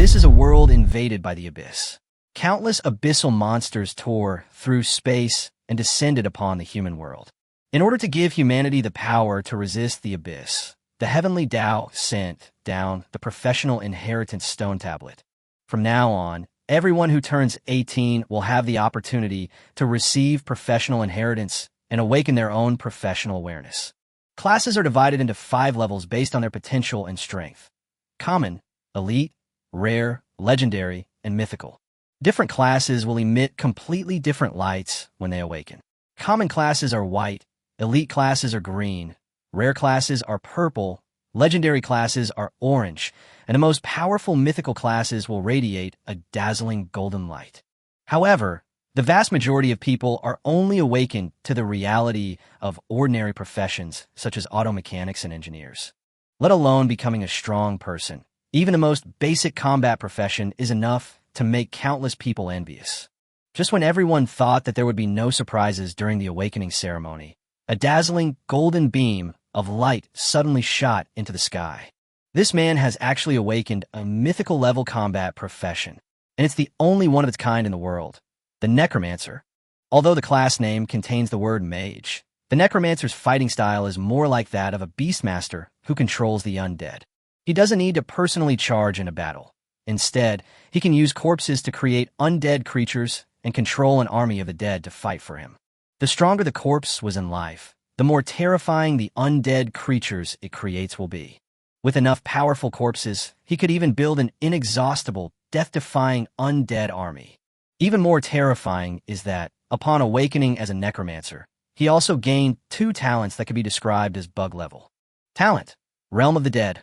This is a world invaded by the abyss. Countless abyssal monsters tore through space and descended upon the human world. In order to give humanity the power to resist the abyss, the heavenly Tao sent down the professional inheritance stone tablet. From now on, everyone who turns 18 will have the opportunity to receive professional inheritance and awaken their own professional awareness. Classes are divided into 5 levels based on their potential and strength: common, elite, rare, legendary, and mythical. Different classes will emit completely different lights when they awaken. Common classes are white, elite classes are green, rare classes are purple, legendary classes are orange, and the most powerful mythical classes will radiate a dazzling golden light. However, the vast majority of people are only awakened to the reality of ordinary professions such as auto mechanics and engineers, let alone becoming a strong person. Even the most basic combat profession is enough to make countless people envious. Just when everyone thought that there would be no surprises during the awakening ceremony, a dazzling golden beam of light suddenly shot into the sky. This man has actually awakened a mythical level combat profession, and it's the only one of its kind in the world, the Necromancer. Although the class name contains the word mage, the Necromancer's fighting style is more like that of a beastmaster who controls the undead. He doesn't need to personally charge in a battle. Instead, he can use corpses to create undead creatures and control an army of the dead to fight for him. The stronger the corpse was in life, the more terrifying the undead creatures it creates will be. With enough powerful corpses, he could even build an inexhaustible, death-defying undead army. Even more terrifying is that, upon awakening as a necromancer, he also gained 2 talents that could be described as bug level. Talent: Realm of the Dead.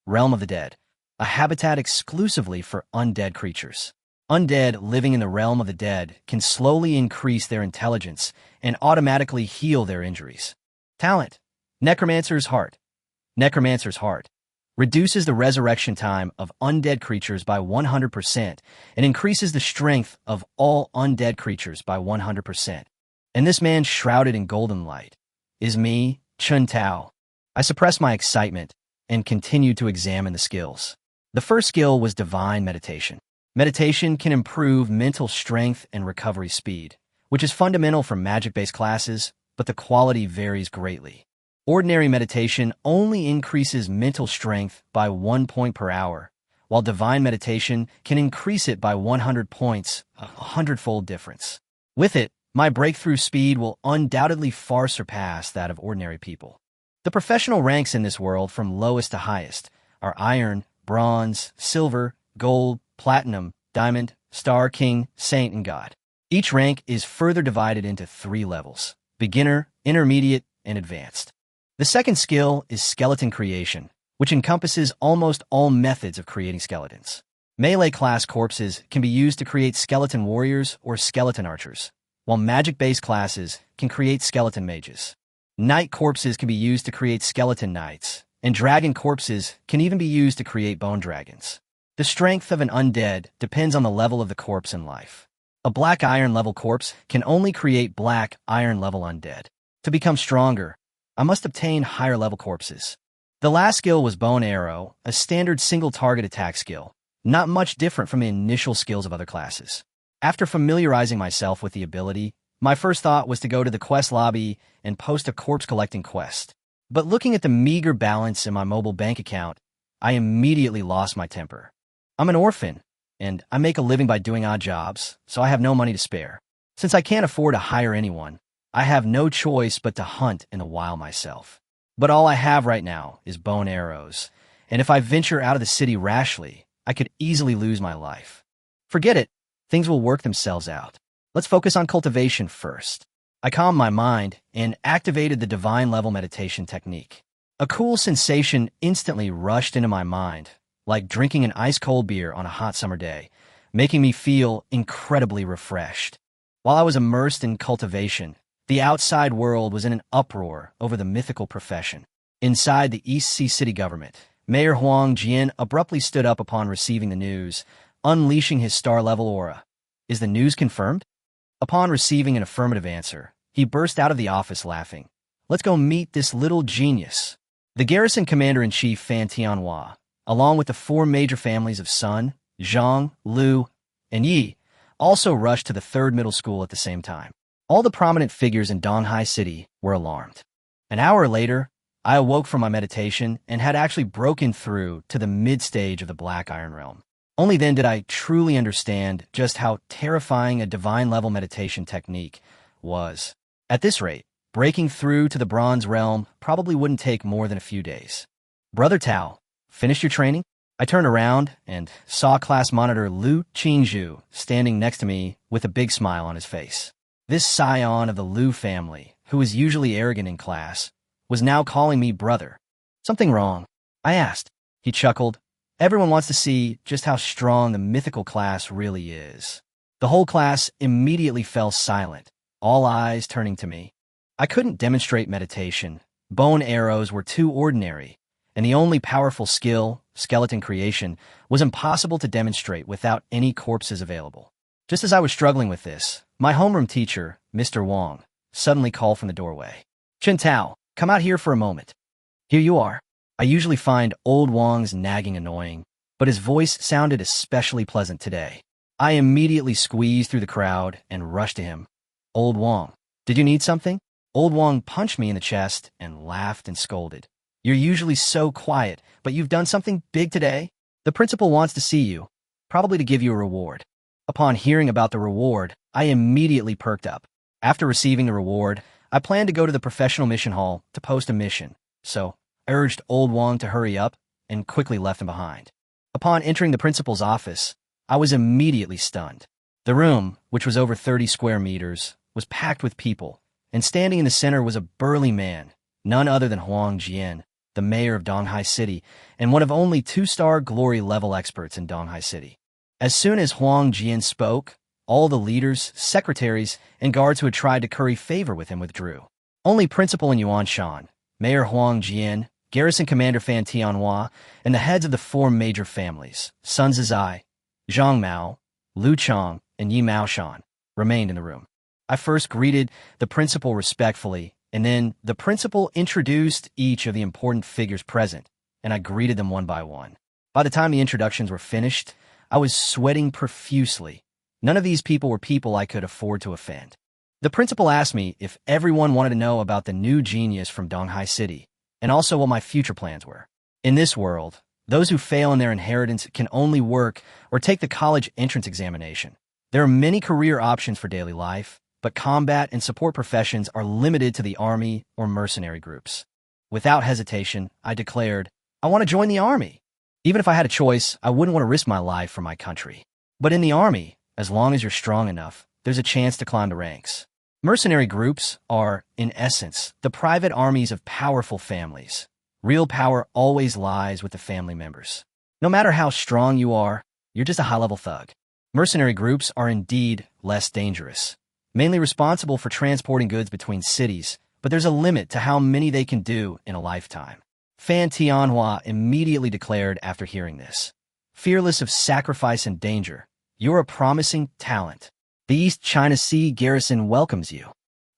Realm of the Dead, a habitat exclusively for undead creatures. Undead living in the realm of the dead can slowly increase their intelligence and automatically heal their injuries. Talent: Necromancer's Heart. Necromancer's Heart reduces the resurrection time of undead creatures by 100% and increases the strength of all undead creatures by 100%. And this man shrouded in golden light is me, Chun Tao. I suppressed my excitement and continued to examine the skills. The first skill was Divine Meditation. Meditation can improve mental strength and recovery speed, which is fundamental for magic-based classes, but the quality varies greatly. Ordinary meditation only increases mental strength by 1 point per hour, while Divine Meditation can increase it by 100 points, a 100-fold difference. With it, my breakthrough speed will undoubtedly far surpass that of ordinary people. The professional ranks in this world from lowest to highest are Iron, Bronze, Silver, Gold, Platinum, Diamond, Star, King, Saint, and God. Each rank is further divided into 3 levels: Beginner, Intermediate, and Advanced. The second skill is Skeleton Creation, which encompasses almost all methods of creating skeletons. Melee class corpses can be used to create skeleton warriors or skeleton archers, while magic-based classes can create skeleton mages. Knight corpses can be used to create skeleton knights, and dragon corpses can even be used to create bone dragons. The strength of an undead depends on the level of the corpse in life. A black iron level corpse can only create black iron level undead. To become stronger, I must obtain higher level corpses. The last skill was Bow and Arrow, a standard single target attack skill, not much different from the initial skills of other classes. After familiarizing myself with the ability, my first thought was to go to the quest lobby and post a corpse collecting quest. But looking at the meager balance in my mobile bank account, I immediately lost my temper. I'm an orphan, and I make a living by doing odd jobs, so I have no money to spare. Since I can't afford to hire anyone, I have no choice but to hunt in the wild myself. But all I have right now is bow and arrows, and if I venture out of the city rashly, I could easily lose my life. Forget it, things will work themselves out. Let's focus on cultivation first. I calmed my mind and activated the divine level meditation technique. A cool sensation instantly rushed into my mind, like drinking an ice-cold beer on a hot summer day, making me feel incredibly refreshed. While I was immersed in cultivation, the outside world was in an uproar over the mythical profession. Inside the East Sea city government, Mayor Huang Jian abruptly stood up upon receiving the news, unleashing his star-level aura. Is the news confirmed? Upon receiving an affirmative answer, he burst out of the office laughing. Let's go meet this little genius. The garrison commander-in-chief Fan Tianhua, along with the 4 major families of Sun, Zhang, Liu, and Yi also rushed to the third middle school at the same time. All the prominent figures in Donghai City were alarmed. An hour later, I awoke from my meditation and had actually broken through to the mid-stage of the Black Iron Realm. Only then did I truly understand just how terrifying a divine-level meditation technique was. At this rate, breaking through to the Bronze Realm probably wouldn't take more than a few days. Brother Tao, finished your training? I turned around and saw class monitor Liu Qingzhu standing next to me with a big smile on his face. This scion of the Liu family, who was usually arrogant in class, was now calling me brother. Something wrong? I asked. He chuckled. Everyone wants to see just how strong the mythical class really is. The whole class immediately fell silent, all eyes turning to me. I couldn't demonstrate meditation. Bone arrows were too ordinary, and the only powerful skill, skeleton creation, was impossible to demonstrate without any corpses available. Just as I was struggling with this, my homeroom teacher, Mr. Wang, suddenly called from the doorway. Chen Tao, come out here for a moment. Here you are. I usually find old Wang's nagging annoying, but his voice sounded especially pleasant today. I immediately squeezed through the crowd and rushed to him. Old Wang, did you need something? Old Wang punched me in the chest and laughed and scolded. You're usually so quiet, but you've done something big today? The principal wants to see you, probably to give you a reward. Upon hearing about the reward, I immediately perked up. After receiving the reward, I planned to go to the professional mission hall to post a mission, so I urged Old Wang to hurry up and quickly left him behind. Upon entering the principal's office, I was immediately stunned. The room, which was over 30 square meters, was packed with people, and standing in the center was a burly man, none other than Huang Jian, the mayor of Donghai City, and one of only 2-star glory-level experts in Donghai City. As soon as Huang Jian spoke, all the leaders, secretaries, and guards who had tried to curry favor with him withdrew. Only Principal in Yuanshan, Mayor Huang Jian, Garrison Commander Fan Tianhua, and the heads of the 4 major families, Sun Zizai, Zhang Mao, Liu Chang, and Yi Maoshan, remained in the room. I first greeted the principal respectfully, and then the principal introduced each of the important figures present, and I greeted them one by one. By the time the introductions were finished, I was sweating profusely. None of these people were people I could afford to offend. The principal asked me if everyone wanted to know about the new genius from Donghai City, and also what my future plans were. In this world, those who fail in their inheritance can only work or take the college entrance examination. There are many career options for daily life, but combat and support professions are limited to the army or mercenary groups. Without hesitation, I declared, I want to join the army. Even if I had a choice, I wouldn't want to risk my life for my country. But in the army, as long as you're strong enough, there's a chance to climb the ranks. Mercenary groups are, in essence, the private armies of powerful families. Real power always lies with the family members. No matter how strong you are, you're just a high-level thug. Mercenary groups are indeed less dangerous, mainly responsible for transporting goods between cities, but there's a limit to how many they can do in a lifetime. Fan Tianhua immediately declared after hearing this. Fearless of sacrifice and danger, you're a promising talent. The East China Sea garrison welcomes you.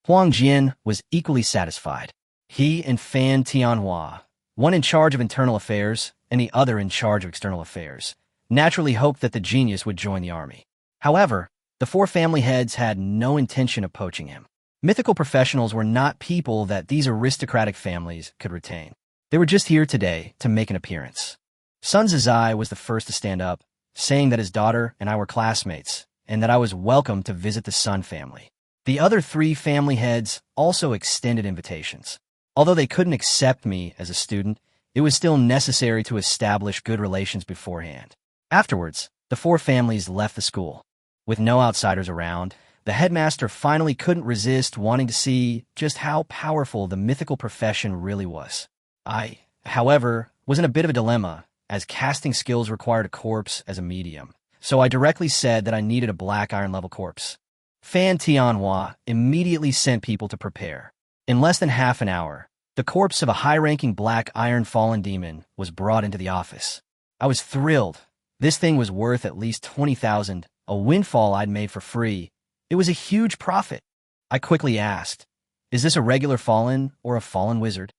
Huang Jian was equally satisfied. He and Fan Tianhua, one in charge of internal affairs and the other in charge of external affairs, naturally hoped that the genius would join the army. However, the 4 family heads had no intention of poaching him. Mythical professionals were not people that these aristocratic families could retain. They were just here today to make an appearance. Sun Zizai was the first to stand up, saying that his daughter and I were classmates, and that I was welcome to visit the Sun family. The other 3 family heads also extended invitations. Although they couldn't accept me as a student, it was still necessary to establish good relations beforehand. Afterwards, the 4 families left the school. With no outsiders around, the headmaster finally couldn't resist wanting to see just how powerful the mythical profession really was. I, however, was in a bit of a dilemma, as casting skills required a corpse as a medium. So I directly said that I needed a Black Iron level corpse. Fan Tianhua immediately sent people to prepare. In less than half an hour, the corpse of a high-ranking Black Iron fallen demon was brought into the office. I was thrilled. This thing was worth at least 20,000, a windfall I'd made for free. It was a huge profit. I quickly asked, is this a regular fallen or a fallen wizard?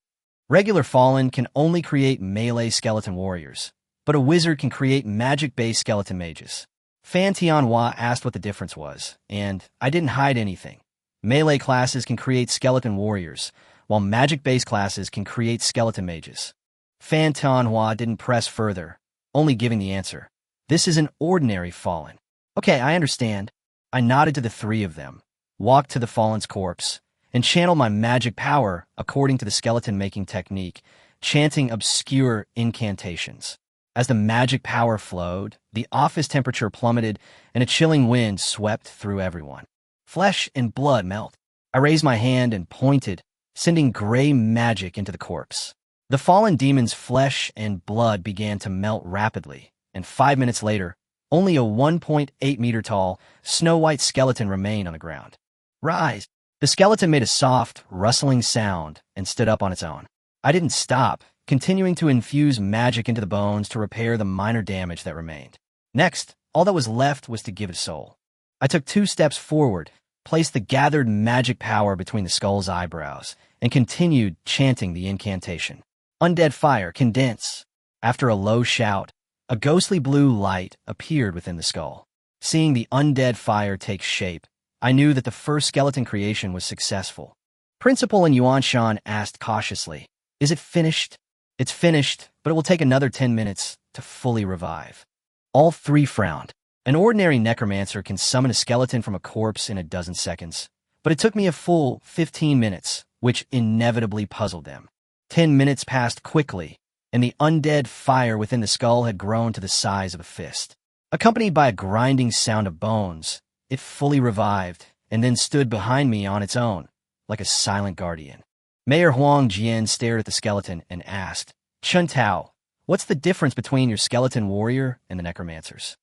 Regular fallen can only create melee skeleton warriors, but a wizard can create magic-based skeleton mages. Fan Tianhua asked what the difference was, and I didn't hide anything. Melee classes can create skeleton warriors, while magic-based classes can create skeleton mages. Fan Tianhua didn't press further, only giving the answer. This is an ordinary fallen. Okay, I understand. I nodded to the three of them, walked to the fallen's corpse, and channeled my magic power according to the skeleton-making technique, chanting obscure incantations. As the magic power flowed, the office temperature plummeted and a chilling wind swept through everyone. Flesh and blood melt. I raised my hand and pointed, sending gray magic into the corpse. The fallen demon's flesh and blood began to melt rapidly, and 5 minutes later, only a 1.8-meter-tall, snow-white skeleton remained on the ground. Rise! The skeleton made a soft, rustling sound and stood up on its own. I didn't stop, continuing to infuse magic into the bones to repair the minor damage that remained. Next, all that was left was to give it soul. I took 2 steps forward, placed the gathered magic power between the skull's eyebrows, and continued chanting the incantation. Undead fire, condense! After a low shout, a ghostly blue light appeared within the skull. Seeing the undead fire take shape, I knew that the first skeleton creation was successful. Principal and Yuanshan asked cautiously, "Is it finished?" "It's finished, but it will take another 10 minutes to fully revive." All 3 frowned. An ordinary necromancer can summon a skeleton from a corpse in a dozen seconds, but it took me a full 15 minutes, which inevitably puzzled them. 10 minutes passed quickly, and the undead fire within the skull had grown to the size of a fist. Accompanied by a grinding sound of bones, it fully revived and then stood behind me on its own, like a silent guardian. Mayor Huang Jian stared at the skeleton and asked, "Chun Tao, what's the difference between your skeleton warrior and the necromancers?"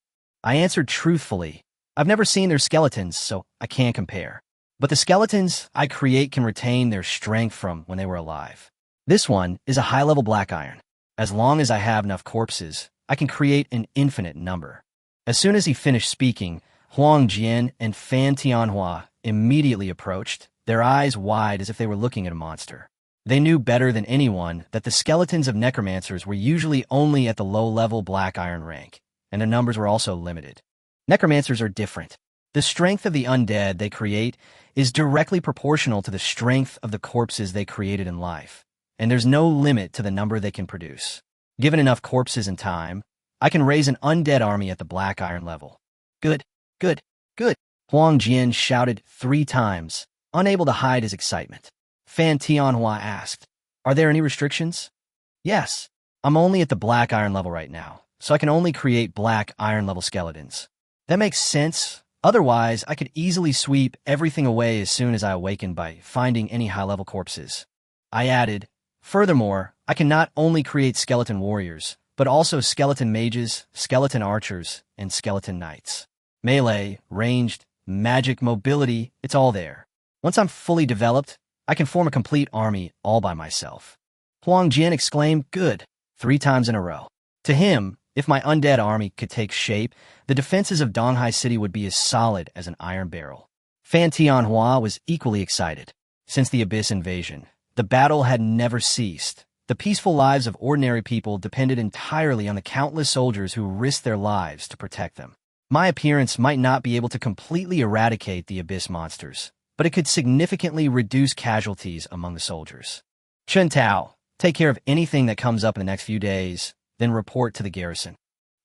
I answered truthfully, "I've never seen their skeletons, so I can't compare. But the skeletons I create can retain their strength from when they were alive. This one is a high-level black iron. As long as I have enough corpses, I can create an infinite number." As soon as he finished speaking, Huang Jian and Fan Tianhua immediately approached, their eyes wide as if they were looking at a monster. They knew better than anyone that the skeletons of necromancers were usually only at the low-level black iron rank, and their numbers were also limited. Necromancers are different. The strength of the undead they create is directly proportional to the strength of the corpses they created in life, and there's no limit to the number they can produce. Given enough corpses and time, I can raise an undead army at the black iron level. Good, good, good, Huang Jian shouted 3 times, unable to hide his excitement. Fan Tianhua asked, "Are there any restrictions?" "Yes, I'm only at the black iron level right now, so I can only create black iron level skeletons." "That makes sense. Otherwise, I could easily sweep everything away as soon as I awaken by finding any high-level corpses." I added, "Furthermore, I can not only create skeleton warriors, but also skeleton mages, skeleton archers, and skeleton knights. Melee, ranged, magic, mobility, it's all there. Once I'm fully developed, I can form a complete army all by myself." Huang Jian exclaimed, "Good," 3 times in a row. To him, if my undead army could take shape, the defenses of Donghai City would be as solid as an iron barrel. Fan Tianhua was equally excited. Since the Abyss invasion, the battle had never ceased. The peaceful lives of ordinary people depended entirely on the countless soldiers who risked their lives to protect them. My appearance might not be able to completely eradicate the Abyss monsters, but it could significantly reduce casualties among the soldiers. "Chun Tao, take care of anything that comes up in the next few days, then report to the garrison."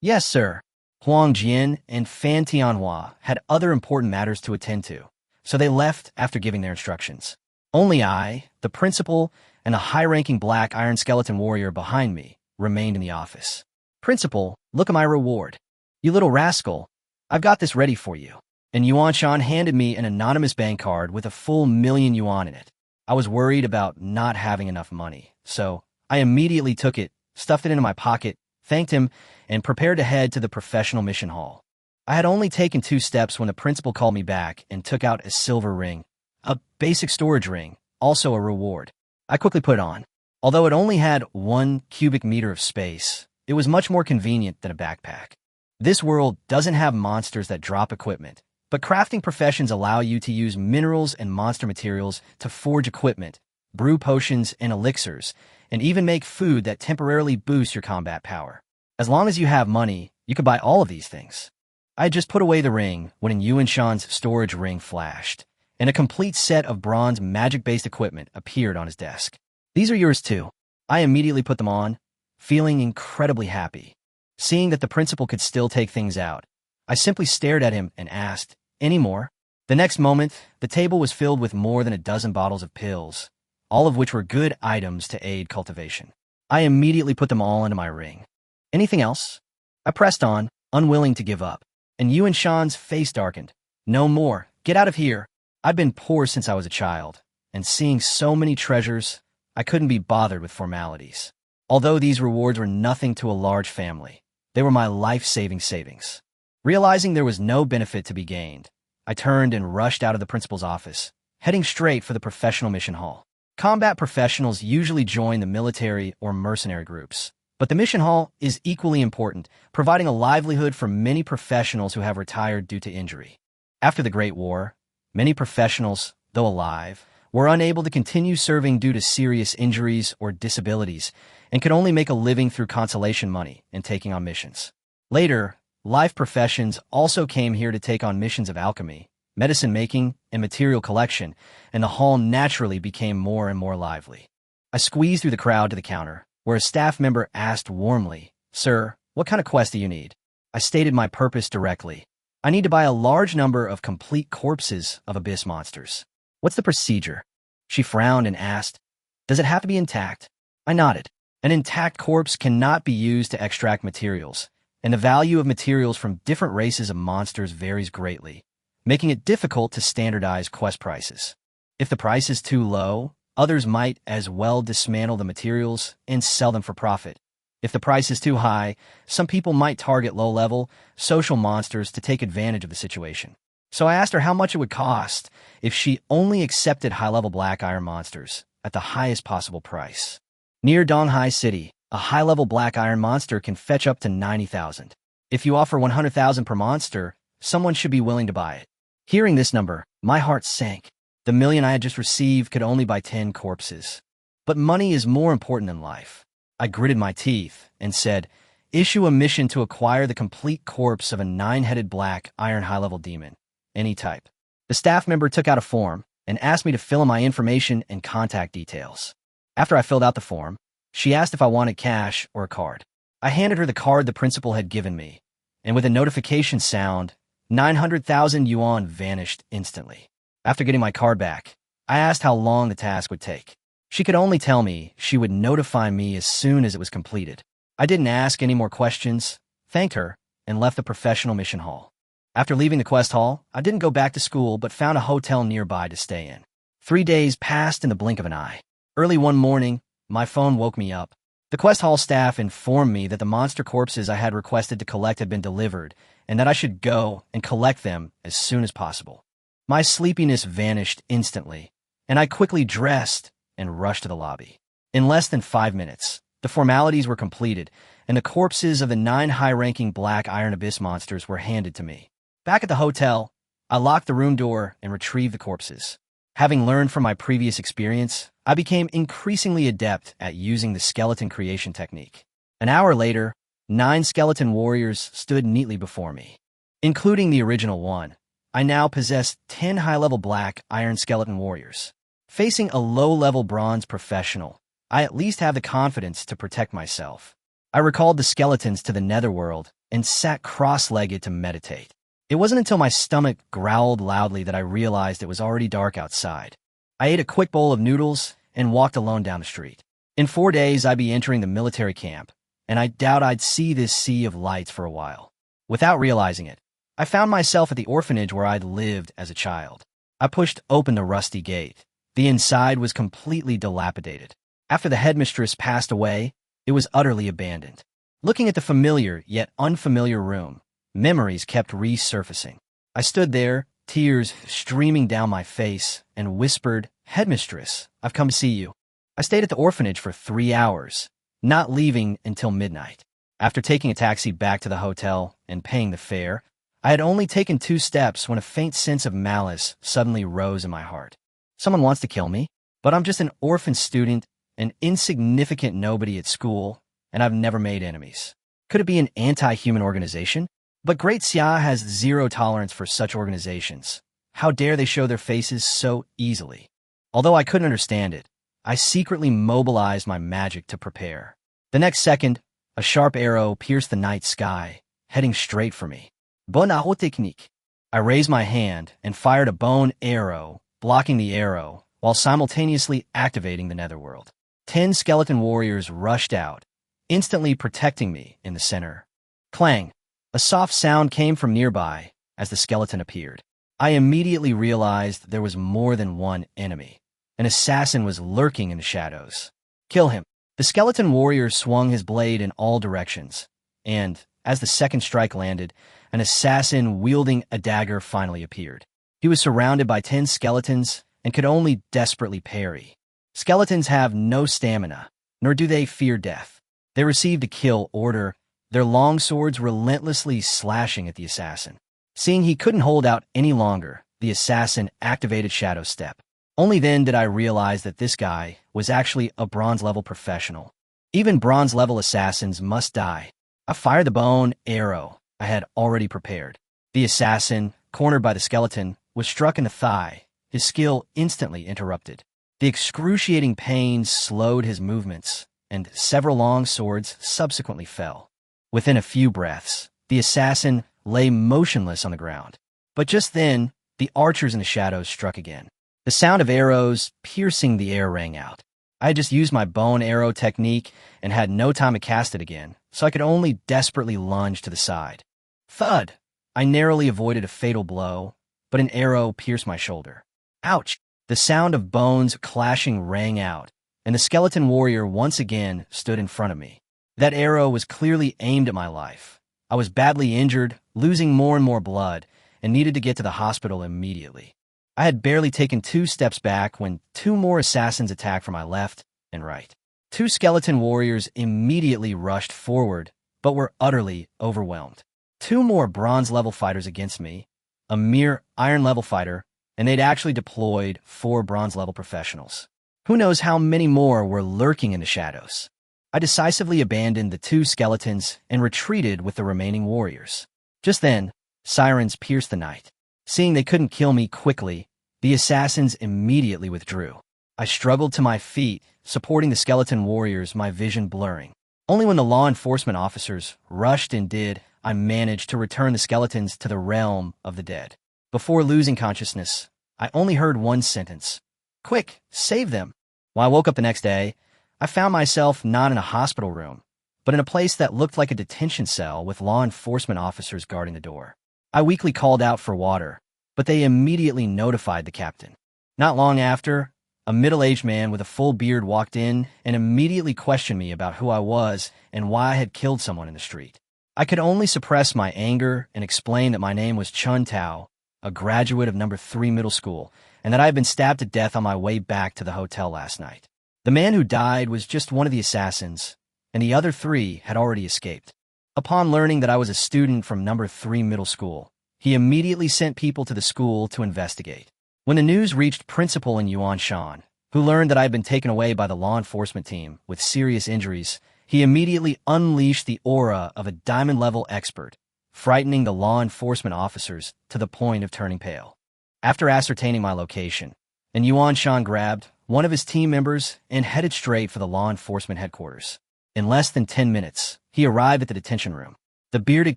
"Yes, sir." Huang Jian and Fan Tianhua had other important matters to attend to, so they left after giving their instructions. Only I, the principal, and a high-ranking black iron skeleton warrior behind me remained in the office. "Principal, look at my reward." "You little rascal, I've got this ready for you." And Yuanshan handed me an anonymous bank card with a full 1,000,000 yuan in it. I was worried about not having enough money, so I immediately took it, stuffed it into my pocket, thanked him, and prepared to head to the professional mission hall. I had only taken 2 steps when the principal called me back and took out a silver ring, a basic storage ring, also a reward. I quickly put it on. Although it only had 1 cubic meter of space, it was much more convenient than a backpack. This world doesn't have monsters that drop equipment, but crafting professions allow you to use minerals and monster materials to forge equipment, brew potions and elixirs, and even make food that temporarily boosts your combat power. As long as you have money, you could buy all of these things. I had just put away the ring when Yuan Shan's storage ring flashed, and a complete set of bronze magic-based equipment appeared on his desk. These are yours too. I immediately put them on, feeling incredibly happy. Seeing that the principal could still take things out, I simply stared at him and asked, "Any more?" The next moment, the table was filled with more than a dozen bottles of pills, all of which were good items to aid cultivation. I immediately put them all into my ring. "Anything else?" I pressed on, unwilling to give up, and Yuan Shan's face darkened. "No more. Get out of here." I've been poor since I was a child, and seeing so many treasures, I couldn't be bothered with formalities. Although these rewards were nothing to a large family, they were my life-saving savings. Realizing there was no benefit to be gained, I turned and rushed out of the principal's office, heading straight for the professional mission hall. Combat professionals usually join the military or mercenary groups, but the mission hall is equally important, providing a livelihood for many professionals who have retired due to injury. After the Great War, many professionals, though alive, were unable to continue serving due to serious injuries or disabilities and could only make a living through consolation money and taking on missions. Later, life professions also came here to take on missions of alchemy, medicine making, and material collection, and the hall naturally became more and more lively. I squeezed through the crowd to the counter, where a staff member asked warmly, "Sir, what kind of quest do you need?" I stated my purpose directly. "I need to buy a large number of complete corpses of abyss monsters." "What's the procedure?" She frowned and asked, "Does it have to be intact?" I nodded. An intact corpse cannot be used to extract materials, and the value of materials from different races of monsters varies greatly, making it difficult to standardize quest prices. If the price is too low, others might as well dismantle the materials and sell them for profit. If the price is too high, some people might target low-level, social monsters to take advantage of the situation. So I asked her how much it would cost if she only accepted high-level black iron monsters at the highest possible price. Near Donghai City, a high-level black iron monster can fetch up to 90,000. If you offer 100,000 per monster, someone should be willing to buy it. Hearing this number, my heart sank. The million I had just received could only buy 10 corpses. But money is more important than life. I gritted my teeth and said, "Issue a mission to acquire the complete corpse of a 9-headed black iron high-level demon, any type." The staff member took out a form and asked me to fill in my information and contact details. After I filled out the form, she asked if I wanted cash or a card. I handed her the card the principal had given me, and with a notification sound, 900,000 yuan vanished instantly. After getting my card back, I asked how long the task would take. She could only tell me she would notify me as soon as it was completed. I didn't ask any more questions, thanked her, and left the professional mission hall. After leaving the quest hall, I didn't go back to school but found a hotel nearby to stay in. 3 days passed in the blink of an eye. Early one morning, my phone woke me up. The quest hall staff informed me that the monster corpses I had requested to collect had been delivered, and that I should go and collect them as soon as possible. My sleepiness vanished instantly, and I quickly dressed and rushed to the lobby. In less than 5 minutes, the formalities were completed, and the corpses of the 9 high-ranking black iron abyss monsters were handed to me. Back at the hotel, I locked the room door and retrieved the corpses. Having learned from my previous experience, I became increasingly adept at using the skeleton creation technique. An hour later, 9 skeleton warriors stood neatly before me. Including the original one, I now possessed 10 high-level black iron skeleton warriors. Facing a low-level bronze professional, I at least have the confidence to protect myself. I recalled the skeletons to the netherworld and sat cross-legged to meditate. It wasn't until my stomach growled loudly that I realized it was already dark outside. I ate a quick bowl of noodles and walked alone down the street. In 4 days, I'd be entering the military camp, and I doubt I'd see this sea of lights for a while. Without realizing it, I found myself at the orphanage where I'd lived as a child. I pushed open the rusty gate. The inside was completely dilapidated. After the headmistress passed away, it was utterly abandoned. Looking at the familiar yet unfamiliar room, memories kept resurfacing. I stood there, tears streaming down my face, and whispered, "Headmistress, I've come to see you." I stayed at the orphanage for 3 hours, not leaving until midnight. After taking a taxi back to the hotel and paying the fare, I had only taken 2 steps when a faint sense of malice suddenly rose in my heart. Someone wants to kill me, but I'm just an orphan student, an insignificant nobody at school, and I've never made enemies. Could it be an anti-human organization? But Great Xia has zero tolerance for such organizations. How dare they show their faces so easily? Although I couldn't understand it, I secretly mobilized my magic to prepare. The next second, a sharp arrow pierced the night sky, heading straight for me. Bonne technique. I raised my hand and fired a bone arrow, blocking the arrow, while simultaneously activating the netherworld. 10 skeleton warriors rushed out, instantly protecting me in the center. Clang! A soft sound came from nearby as the skeleton appeared. I immediately realized there was more than one enemy. An assassin was lurking in the shadows. Kill him. The skeleton warrior swung his blade in all directions, and, as the second strike landed, an assassin wielding a dagger finally appeared. He was surrounded by 10 skeletons and could only desperately parry. Skeletons have no stamina, nor do they fear death. They received a kill order, their long swords relentlessly slashing at the assassin. Seeing he couldn't hold out any longer, the assassin activated Shadow Step. Only then did I realize that this guy was actually a bronze-level professional. Even bronze-level assassins must die. I fired the bone arrow I had already prepared. The assassin, cornered by the skeleton, was struck in the thigh, his skill instantly interrupted. The excruciating pain slowed his movements, and several long swords subsequently fell. Within a few breaths, the assassin lay motionless on the ground. But just then, the archers in the shadows struck again. The sound of arrows piercing the air rang out. I had just used my bone arrow technique and had no time to cast it again, so I could only desperately lunge to the side. Thud! I narrowly avoided a fatal blow, but an arrow pierced my shoulder. Ouch! The sound of bones clashing rang out, and the skeleton warrior once again stood in front of me. That arrow was clearly aimed at my life. I was badly injured, losing more and more blood, and needed to get to the hospital immediately. I had barely taken 2 steps back when 2 more assassins attacked from my left and right. 2 skeleton warriors immediately rushed forward, but were utterly overwhelmed. 2 more bronze-level fighters against me, a mere iron-level fighter, and they'd actually deployed 4 bronze-level professionals. Who knows how many more were lurking in the shadows? I decisively abandoned the 2 skeletons and retreated with the remaining warriors. Just then, sirens pierced the night. Seeing they couldn't kill me quickly, the assassins immediately withdrew. I struggled to my feet, supporting the skeleton warriors, my vision blurring. Only when the law enforcement officers rushed in did I manage to return the skeletons to the realm of the dead. Before losing consciousness, I only heard one sentence. Quick, save them. When I woke up the next day, I found myself not in a hospital room, but in a place that looked like a detention cell with law enforcement officers guarding the door. I weakly called out for water, but they immediately notified the captain. Not long after, a middle-aged man with a full beard walked in and immediately questioned me about who I was and why I had killed someone in the street. I could only suppress my anger and explain that my name was Chun Tao, a graduate of No. 3 middle school, and that I had been stabbed to death on my way back to the hotel last night. The man who died was just one of the assassins, and the other 3 had already escaped. Upon learning that I was a student from No. 3 middle school, he immediately sent people to the school to investigate. When the news reached Principal in Yuanshan, who learned that I had been taken away by the law enforcement team with serious injuries, he immediately unleashed the aura of a diamond-level expert, frightening the law enforcement officers to the point of turning pale. After ascertaining my location, Yuanshan grabbed one of his team members and headed straight for the law enforcement headquarters. In less than 10 minutes, he arrived at the detention room. The bearded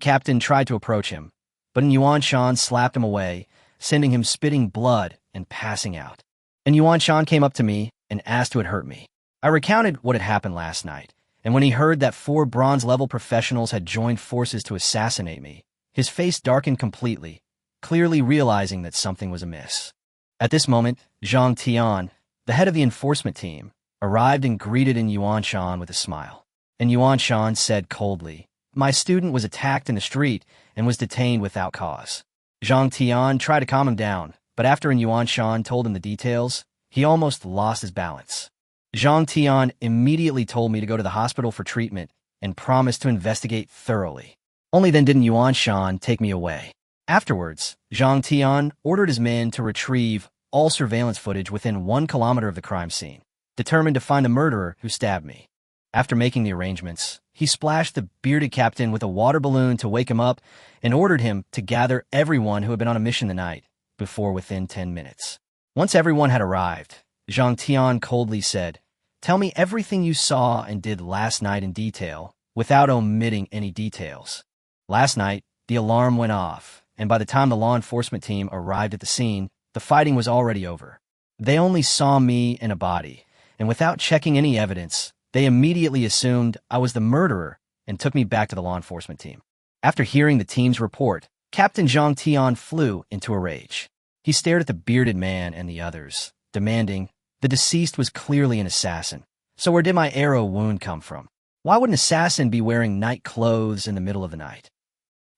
captain tried to approach him, but Yuanshan slapped him away, sending him spitting blood and passing out. Yuanshan came up to me and asked who had hurt me. I recounted what had happened last night, and when he heard that 4 bronze-level professionals had joined forces to assassinate me, his face darkened completely, clearly realizing that something was amiss. At this moment, Zhang Tian, the head of the enforcement team, arrived and greeted Yuanshan with a smile. Yuanshan said coldly, "My student was attacked in the street and was detained without cause." Zhang Tian tried to calm him down, but after Yuanshan told him the details, he almost lost his balance. Zhang Tian immediately told me to go to the hospital for treatment and promised to investigate thoroughly. Only then did Yuanshan take me away. Afterwards, Zhang Tian ordered his men to retrieve all surveillance footage within 1 kilometer of the crime scene, determined to find the murderer who stabbed me. After making the arrangements, he splashed the bearded captain with a water balloon to wake him up and ordered him to gather everyone who had been on a mission the night before within 10 minutes. Once everyone had arrived, Zhang Tian coldly said, "Tell me everything you saw and did last night in detail, without omitting any details." Last night, the alarm went off, and by the time the law enforcement team arrived at the scene, the fighting was already over. They only saw me in a body, and without checking any evidence, they immediately assumed I was the murderer and took me back to the law enforcement team. After hearing the team's report, Captain Zhang Tian flew into a rage. He stared at the bearded man and the others, demanding, "The deceased was clearly an assassin. So where did my arrow wound come from? Why would an assassin be wearing night clothes in the middle of the night?"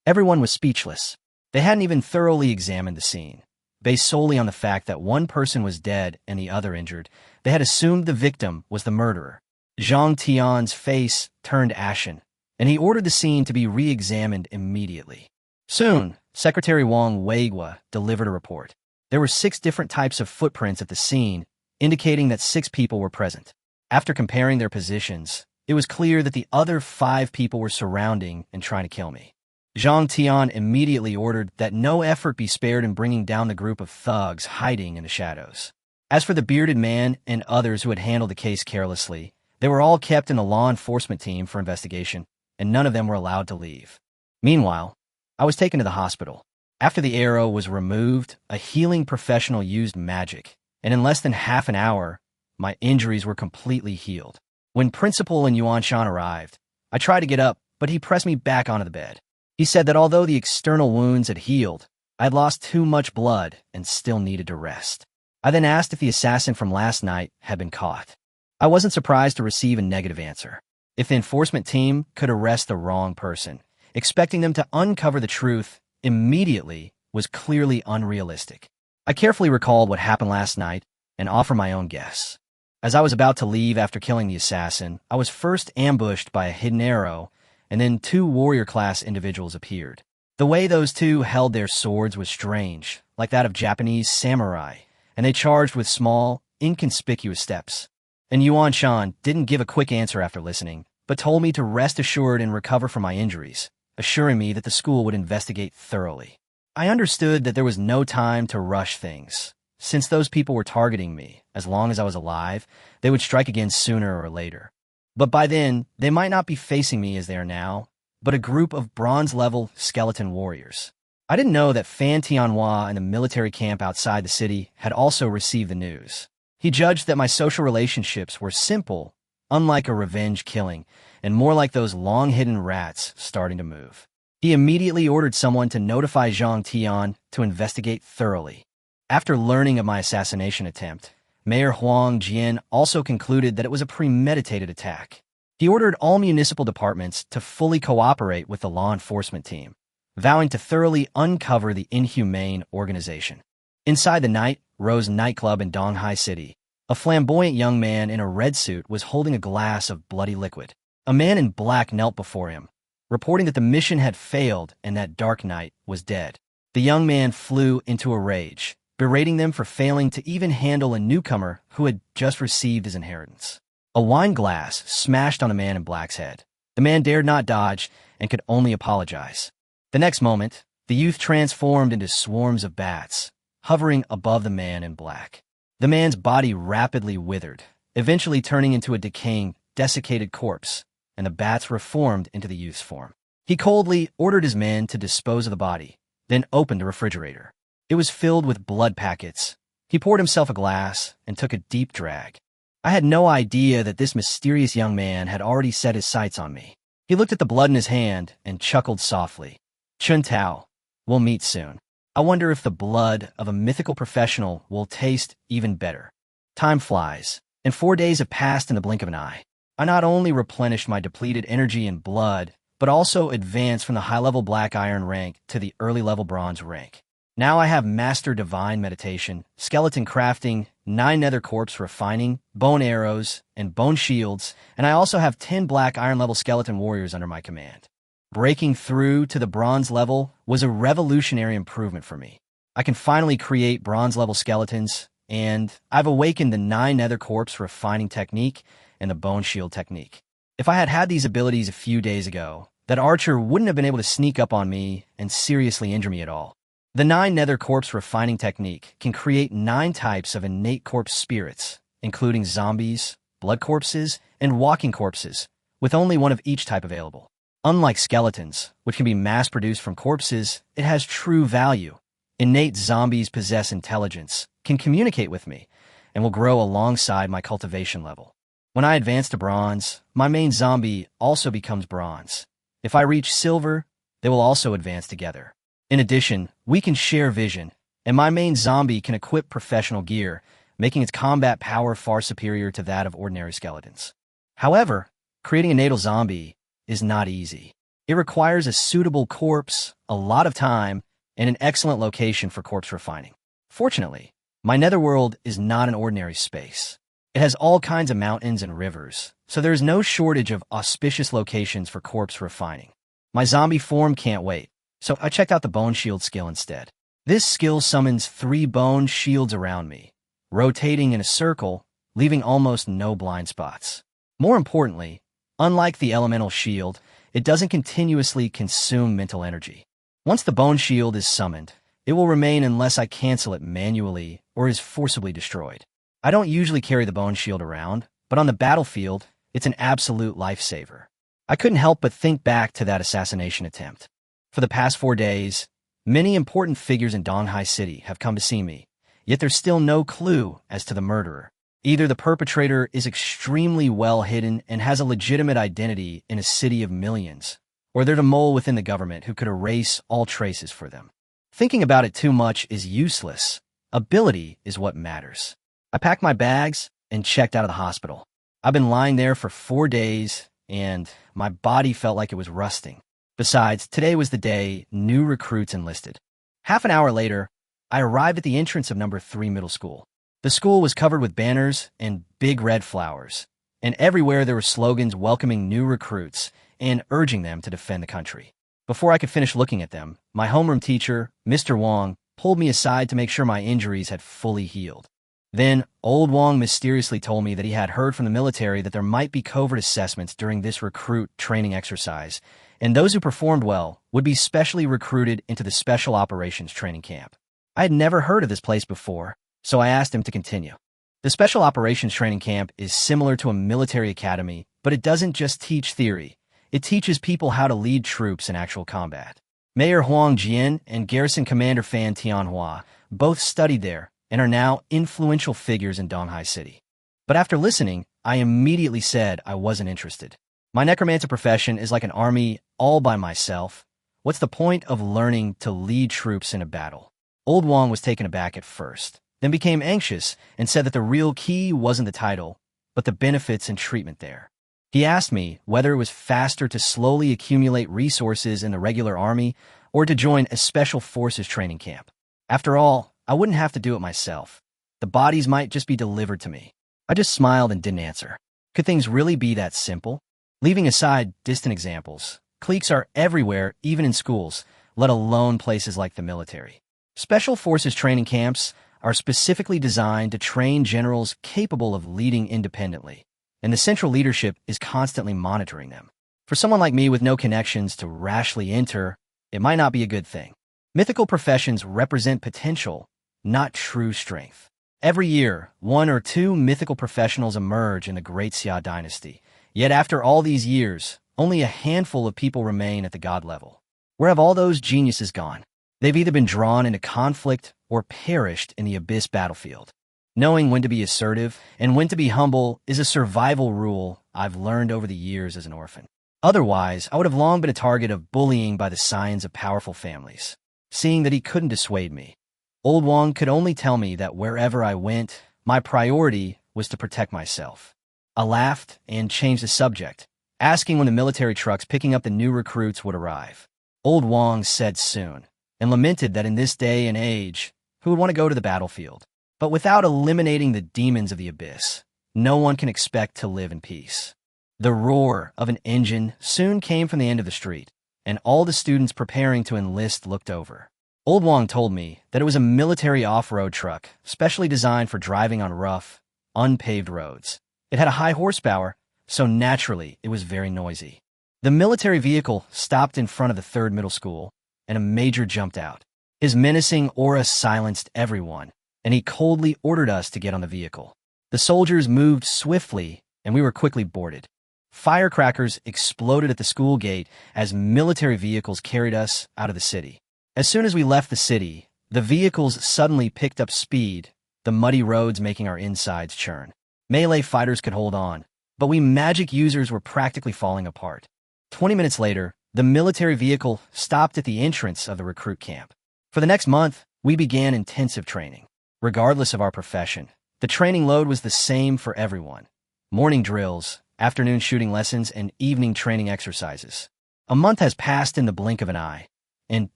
Everyone was speechless. They hadn't even thoroughly examined the scene. Based solely on the fact that one person was dead and the other injured, they had assumed the victim was the murderer. Zhang Tian's face turned ashen, and he ordered the scene to be re-examined immediately. Soon, Secretary Wang Weigua delivered a report. There were 6 different types of footprints at the scene, indicating that 6 people were present. After comparing their positions, it was clear that the other 5 people were surrounding and trying to kill me. Zhang Tian immediately ordered that no effort be spared in bringing down the group of thugs hiding in the shadows. As for the bearded man and others who had handled the case carelessly, they were all kept in the law enforcement team for investigation, and none of them were allowed to leave. Meanwhile, I was taken to the hospital. After the arrow was removed, a healing professional used magic, and in less than half an hour, my injuries were completely healed. When Principal and Yuan Shan arrived, I tried to get up, but he pressed me back onto the bed. He said that although the external wounds had healed, I had lost too much blood and still needed to rest. I then asked if the assassin from last night had been caught. I wasn't surprised to receive a negative answer. If the enforcement team could arrest the wrong person, expecting them to uncover the truth immediately was clearly unrealistic. I carefully recalled what happened last night and offered my own guess. As I was about to leave after killing the assassin, I was first ambushed by a hidden arrow, and then 2 warrior-class individuals appeared. The way those 2 held their swords was strange, like that of Japanese samurai, and they charged with small, inconspicuous steps. And Yuan Shan didn't give a quick answer after listening, but told me to rest assured and recover from my injuries, assuring me that the school would investigate thoroughly. I understood that there was no time to rush things. Since those people were targeting me, as long as I was alive, they would strike again sooner or later. But by then, they might not be facing me as they are now, but a group of bronze-level skeleton warriors. I didn't know that Fan Tianhua and the military camp outside the city had also received the news. He judged that my social relationships were simple, unlike a revenge killing, and more like those long-hidden rats starting to move. He immediately ordered someone to notify Zhang Tian to investigate thoroughly. After learning of my assassination attempt, Mayor Huang Jian also concluded that it was a premeditated attack. He ordered all municipal departments to fully cooperate with the law enforcement team, vowing to thoroughly uncover the inhumane organization. Inside the Night Rose nightclub in Donghai City, a flamboyant young man in a red suit was holding a glass of bloody liquid. A man in black knelt before him, reporting that the mission had failed and that Dark Knight was dead. The young man flew into a rage, berating them for failing to even handle a newcomer who had just received his inheritance. A wine glass smashed on the man in black's head. The man dared not dodge and could only apologize. The next moment, the youth transformed into swarms of bats, hovering above the man in black. The man's body rapidly withered, eventually turning into a decaying, desiccated corpse, and the bats reformed into the youth's form. He coldly ordered his men to dispose of the body, then opened a refrigerator. It was filled with blood packets. He poured himself a glass and took a deep drag. I had no idea that this mysterious young man had already set his sights on me. He looked at the blood in his hand and chuckled softly. "Chun Tao, we'll meet soon. I wonder if the blood of a mythical professional will taste even better." Time flies, and 4 days have passed in the blink of an eye. I not only replenished my depleted energy and blood, but also advanced from the high-level Black Iron rank to the early-level Bronze rank. Now I have Master Divine Meditation, Skeleton Crafting, 9 Nether Corpse Refining, Bone Arrows, and Bone Shields, and I also have 10 Black Iron level Skeleton Warriors under my command. Breaking through to the Bronze level was a revolutionary improvement for me. I can finally create Bronze level skeletons, and I've awakened the 9 Nether Corpse Refining Technique and the Bone Shield Technique. If I had had these abilities a few days ago, that archer wouldn't have been able to sneak up on me and seriously injure me at all. The 9 Nether corpse refining technique can create 9 types of innate corpse spirits, including zombies, blood corpses, and walking corpses, with only one of each type available. Unlike skeletons, which can be mass-produced from corpses, it has true value. Innate zombies possess intelligence, can communicate with me, and will grow alongside my cultivation level. When I advance to bronze, my main zombie also becomes bronze. If I reach silver, they will also advance together. In addition, we can share vision, and my main zombie can equip professional gear, making its combat power far superior to that of ordinary skeletons. However, creating a natal zombie is not easy. It requires a suitable corpse, a lot of time, and an excellent location for corpse refining. Fortunately, my netherworld is not an ordinary space. It has all kinds of mountains and rivers, so there is no shortage of auspicious locations for corpse refining. My zombie form can't wait, so I checked out the Bone Shield skill instead. This skill summons 3 bone shields around me, rotating in a circle, leaving almost no blind spots. More importantly, unlike the elemental shield, it doesn't continuously consume mental energy. Once the Bone Shield is summoned, it will remain unless I cancel it manually or is forcibly destroyed. I don't usually carry the Bone Shield around, but on the battlefield, it's an absolute lifesaver. I couldn't help but think back to that assassination attempt. For the past 4 days, many important figures in Donghai City have come to see me, yet there's still no clue as to the murderer. Either the perpetrator is extremely well hidden and has a legitimate identity in a city of millions, or there's a mole within the government who could erase all traces for them. Thinking about it too much is useless. Ability is what matters. I packed my bags and checked out of the hospital. I've been lying there for 4 days, and my body felt like it was rusting. Besides, today was the day new recruits enlisted. Half an hour later, I arrived at the entrance of number 3 middle school. The school was covered with banners and big red flowers, and everywhere there were slogans welcoming new recruits and urging them to defend the country. Before I could finish looking at them, my homeroom teacher, Mr. Wong, pulled me aside to make sure my injuries had fully healed. Then, old Wong mysteriously told me that he had heard from the military that there might be covert assessments during this recruit training exercise, and those who performed well would be specially recruited into the Special Operations Training Camp. I had never heard of this place before, so I asked him to continue. The Special Operations Training Camp is similar to a military academy, but it doesn't just teach theory. It teaches people how to lead troops in actual combat. Mayor Huang Jian and Garrison Commander Fan Tianhua both studied there and are now influential figures in Donghai City. But after listening, I immediately said I wasn't interested. My necromancer profession is like an army all by myself. What's the point of learning to lead troops in a battle? Old Wong was taken aback at first, then became anxious and said that the real key wasn't the title, but the benefits and treatment there. He asked me whether it was faster to slowly accumulate resources in the regular army or to join a special forces training camp. After all, I wouldn't have to do it myself. The bodies might just be delivered to me. I just smiled and didn't answer. Could things really be that simple? Leaving aside distant examples, cliques are everywhere, even in schools, let alone places like the military. Special forces training camps are specifically designed to train generals capable of leading independently, and the central leadership is constantly monitoring them. For someone like me with no connections to rashly enter, it might not be a good thing. Mythical professions represent potential, not true strength. Every year, 1 or 2 mythical professionals emerge in the Great Xia dynasty. Yet after all these years, only a handful of people remain at the god level. Where have all those geniuses gone? They've either been drawn into conflict or perished in the Abyss battlefield. Knowing when to be assertive and when to be humble is a survival rule I've learned over the years as an orphan. Otherwise, I would have long been a target of bullying by the scions of powerful families. Seeing that he couldn't dissuade me, Old Wong could only tell me that wherever I went, my priority was to protect myself. I laughed and changed the subject, asking when the military trucks picking up the new recruits would arrive. Old Wong said soon, and lamented that in this day and age, who would want to go to the battlefield? But without eliminating the demons of the Abyss, no one can expect to live in peace. The roar of an engine soon came from the end of the street, and all the students preparing to enlist looked over. Old Wong told me that it was a military off-road truck, specially designed for driving on rough, unpaved roads. It had a high horsepower, so naturally it was very noisy. The military vehicle stopped in front of the 3rd middle school, and a major jumped out. His menacing aura silenced everyone, and he coldly ordered us to get on the vehicle. The soldiers moved swiftly, and we were quickly boarded. Firecrackers exploded at the school gate as military vehicles carried us out of the city. As soon as we left the city, the vehicles suddenly picked up speed, the muddy roads making our insides churn. Melee fighters could hold on, but we magic users were practically falling apart. 20 minutes later, the military vehicle stopped at the entrance of the recruit camp. For the next month, we began intensive training. Regardless of our profession, the training load was the same for everyone. Morning drills, afternoon shooting lessons, and evening training exercises. A month has passed in the blink of an eye, and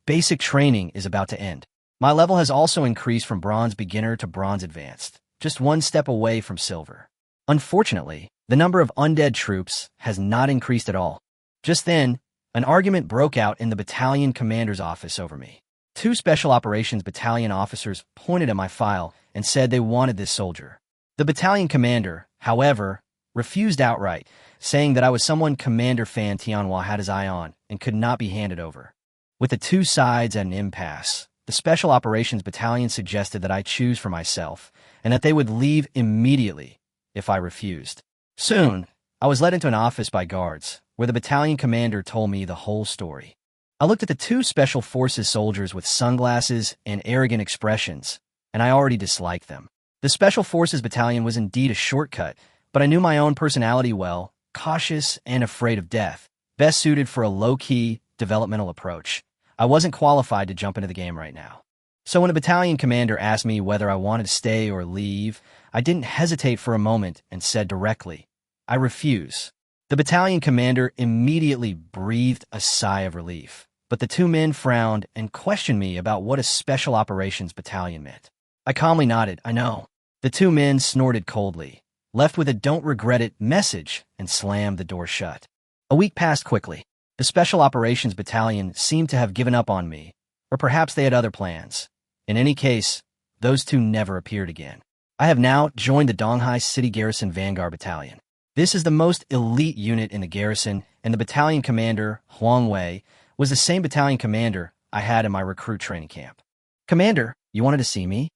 basic training is about to end. My level has also increased from bronze beginner to bronze advanced, just one step away from silver. Unfortunately, the number of undead troops has not increased at all. Just then, an argument broke out in the battalion commander's office over me. 2 special operations battalion officers pointed at my file and said they wanted this soldier. The battalion commander, however, refused outright, saying that I was someone Commander Fan Tianhua had his eye on and could not be handed over. With the 2 sides at an impasse, the Special Operations Battalion suggested that I choose for myself and that they would leave immediately if I refused. Soon, I was led into an office by guards, where the battalion commander told me the whole story. I looked at the 2 Special Forces soldiers with sunglasses and arrogant expressions, and I already disliked them. The Special Forces Battalion was indeed a shortcut, but I knew my own personality well, cautious and afraid of death, best suited for a low-key, developmental approach. I wasn't qualified to jump into the game right now. So when a battalion commander asked me whether I wanted to stay or leave, I didn't hesitate for a moment and said directly, I refuse. The battalion commander immediately breathed a sigh of relief, but the 2 men frowned and questioned me about what a special operations battalion meant. I calmly nodded, I know. The 2 men snorted coldly, left with a don't regret it message, and slammed the door shut. A week passed quickly. The Special Operations Battalion seemed to have given up on me, or perhaps they had other plans. In any case, those 2 never appeared again. I have now joined the Donghai City Garrison Vanguard Battalion. This is the most elite unit in the garrison, and the battalion commander, Huang Wei, was the same battalion commander I had in my recruit training camp. Commander, you wanted to see me?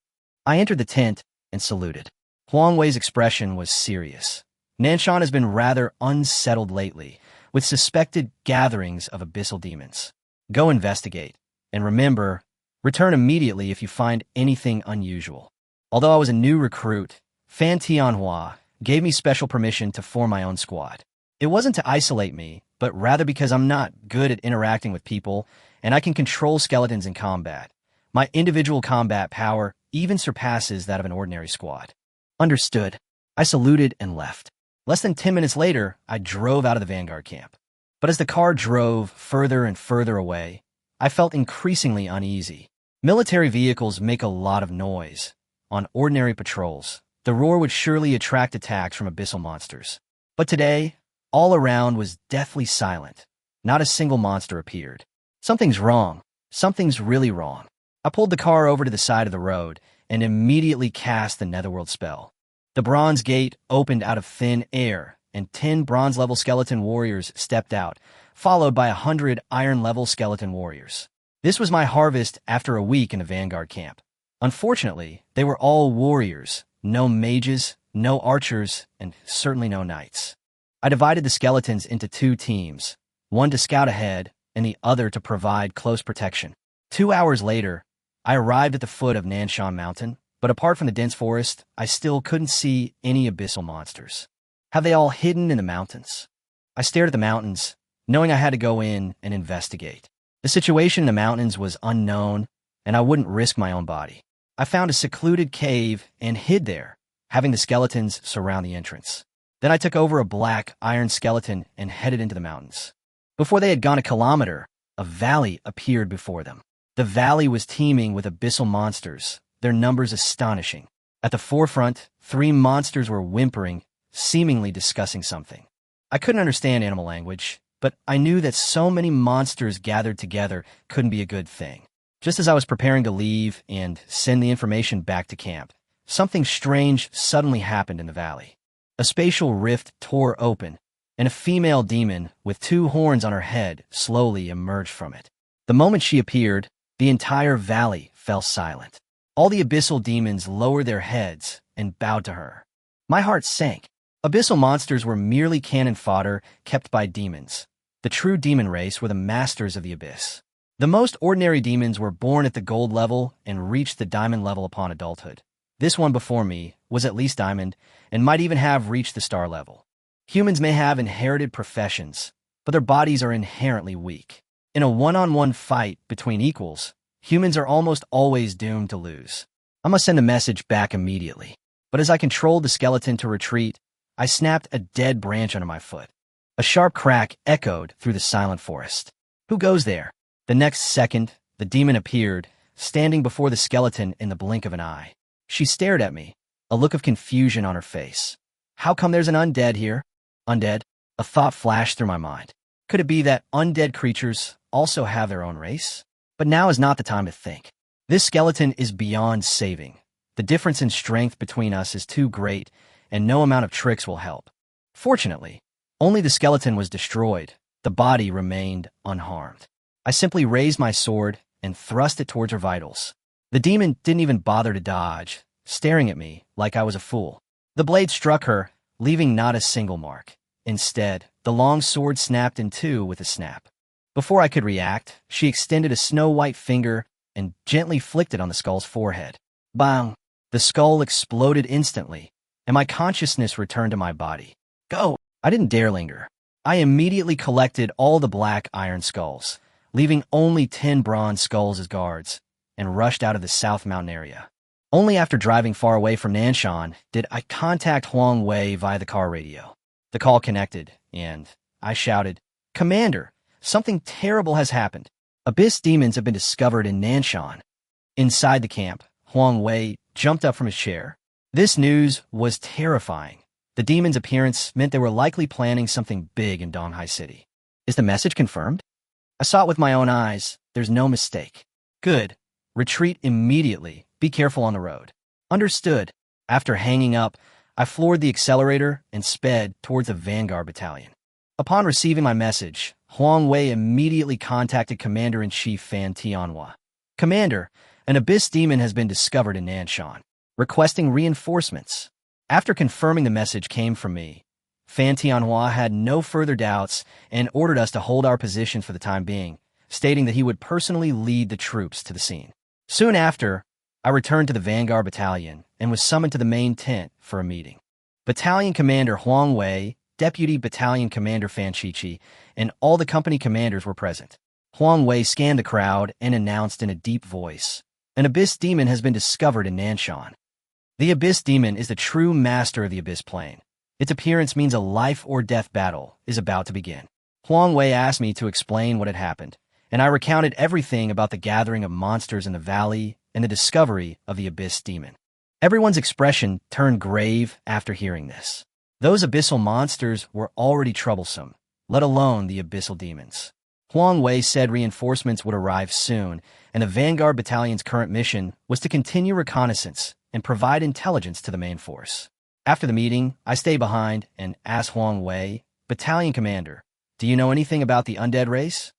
I entered the tent and saluted. Huang Wei's expression was serious. Nanshan has been rather unsettled lately, with suspected gatherings of abyssal demons. Go investigate, and remember, return immediately if you find anything unusual. Although I was a new recruit, Fan Tianhua gave me special permission to form my own squad. It wasn't to isolate me, but rather because I'm not good at interacting with people, and I can control skeletons in combat. My individual combat power even surpasses that of an ordinary squad. Understood. I saluted and left. Less than 10 minutes later, I drove out of the Vanguard camp. But as the car drove further and further away, I felt increasingly uneasy. Military vehicles make a lot of noise. On ordinary patrols, the roar would surely attract attacks from abyssal monsters. But today, all around was deathly silent. Not a single monster appeared. Something's wrong. Something's really wrong. I pulled the car over to the side of the road and immediately cast the Netherworld spell. The bronze gate opened out of thin air, and 10 bronze-level skeleton warriors stepped out, followed by 100 iron-level skeleton warriors. This was my harvest after a week in the Vanguard camp. Unfortunately, they were all warriors, no mages, no archers, and certainly no knights. I divided the skeletons into 2 teams, one to scout ahead and the other to provide close protection. 2 hours later, I arrived at the foot of Nanshan Mountain, but apart from the dense forest, I still couldn't see any abyssal monsters. Have they all hidden in the mountains? I stared at the mountains, knowing I had to go in and investigate. The situation in the mountains was unknown, and I wouldn't risk my own body. I found a secluded cave and hid there, having the skeletons surround the entrance. Then I took over a black iron skeleton and headed into the mountains. Before they had gone a kilometer, a valley appeared before them. The valley was teeming with abyssal monsters, their numbers astonishing. At the forefront, 3 monsters were whimpering, seemingly discussing something. I couldn't understand animal language, but I knew that so many monsters gathered together couldn't be a good thing. Just as I was preparing to leave and send the information back to camp, something strange suddenly happened in the valley. A spatial rift tore open, and a female demon with 2 horns on her head slowly emerged from it. The moment she appeared, the entire valley fell silent. All the abyssal demons lowered their heads and bowed to her. My heart sank. Abyssal monsters were merely cannon fodder kept by demons. The true demon race were the masters of the abyss. The most ordinary demons were born at the gold level and reached the diamond level upon adulthood. This one before me was at least diamond and might even have reached the star level. Humans may have inherited professions, but their bodies are inherently weak. In a one-on-one fight between equals, humans are almost always doomed to lose. I must send a message back immediately. But as I controlled the skeleton to retreat, I snapped a dead branch under my foot. A sharp crack echoed through the silent forest. Who goes there? The next second, the demon appeared, standing before the skeleton in the blink of an eye. She stared at me, a look of confusion on her face. How come there's an undead here? Undead? A thought flashed through my mind. Could it be that undead creatures also have their own race? But now is not the time to think. This skeleton is beyond saving. The difference in strength between us is too great, and no amount of tricks will help. Fortunately, only the skeleton was destroyed. The body remained unharmed. I simply raised my sword and thrust it towards her vitals. The demon didn't even bother to dodge, staring at me like I was a fool. The blade struck her, leaving not a single mark. Instead, the long sword snapped in two with a snap. Before I could react, she extended a snow-white finger and gently flicked it on the skull's forehead. Bang! The skull exploded instantly, and my consciousness returned to my body. Go! I didn't dare linger. I immediately collected all the black iron skulls, leaving only 10 bronze skulls as guards, and rushed out of the South Mountain area. Only after driving far away from Nanshan did I contact Huang Wei via the car radio. The call connected, and I shouted, "Commander, something terrible has happened. Abyss demons have been discovered in Nanshan." Inside the camp, Huang Wei jumped up from his chair. This news was terrifying. The demons' appearance meant they were likely planning something big in Donghai City. Is the message confirmed? I saw it with my own eyes. There's no mistake. Good. Retreat immediately. Be careful on the road. Understood. After hanging up, I floored the accelerator and sped towards the Vanguard Battalion. Upon receiving my message, Huang Wei immediately contacted Commander-in-Chief Fan Tianhua. Commander, an abyss demon has been discovered in Nanshan, requesting reinforcements. After confirming the message came from me, Fan Tianhua had no further doubts and ordered us to hold our positions for the time being, stating that he would personally lead the troops to the scene. Soon after, I returned to the Vanguard Battalion and was summoned to the main tent for a meeting. Battalion Commander Huang Wei, Deputy Battalion Commander Fan Chichi, and all the company commanders were present. Huang Wei scanned the crowd and announced in a deep voice, "An abyss demon has been discovered in Nanshan. The abyss demon is the true master of the abyss plane. Its appearance means a life-or-death battle is about to begin." Huang Wei asked me to explain what had happened, and I recounted everything about the gathering of monsters in the valley and the discovery of the abyss demon. Everyone's expression turned grave after hearing this. Those abyssal monsters were already troublesome, let alone the abyssal demons. Huang Wei said reinforcements would arrive soon, and the Vanguard Battalion's current mission was to continue reconnaissance and provide intelligence to the main force. After the meeting, I stayed behind and asked Huang Wei, "Battalion Commander, do you know anything about the undead race?"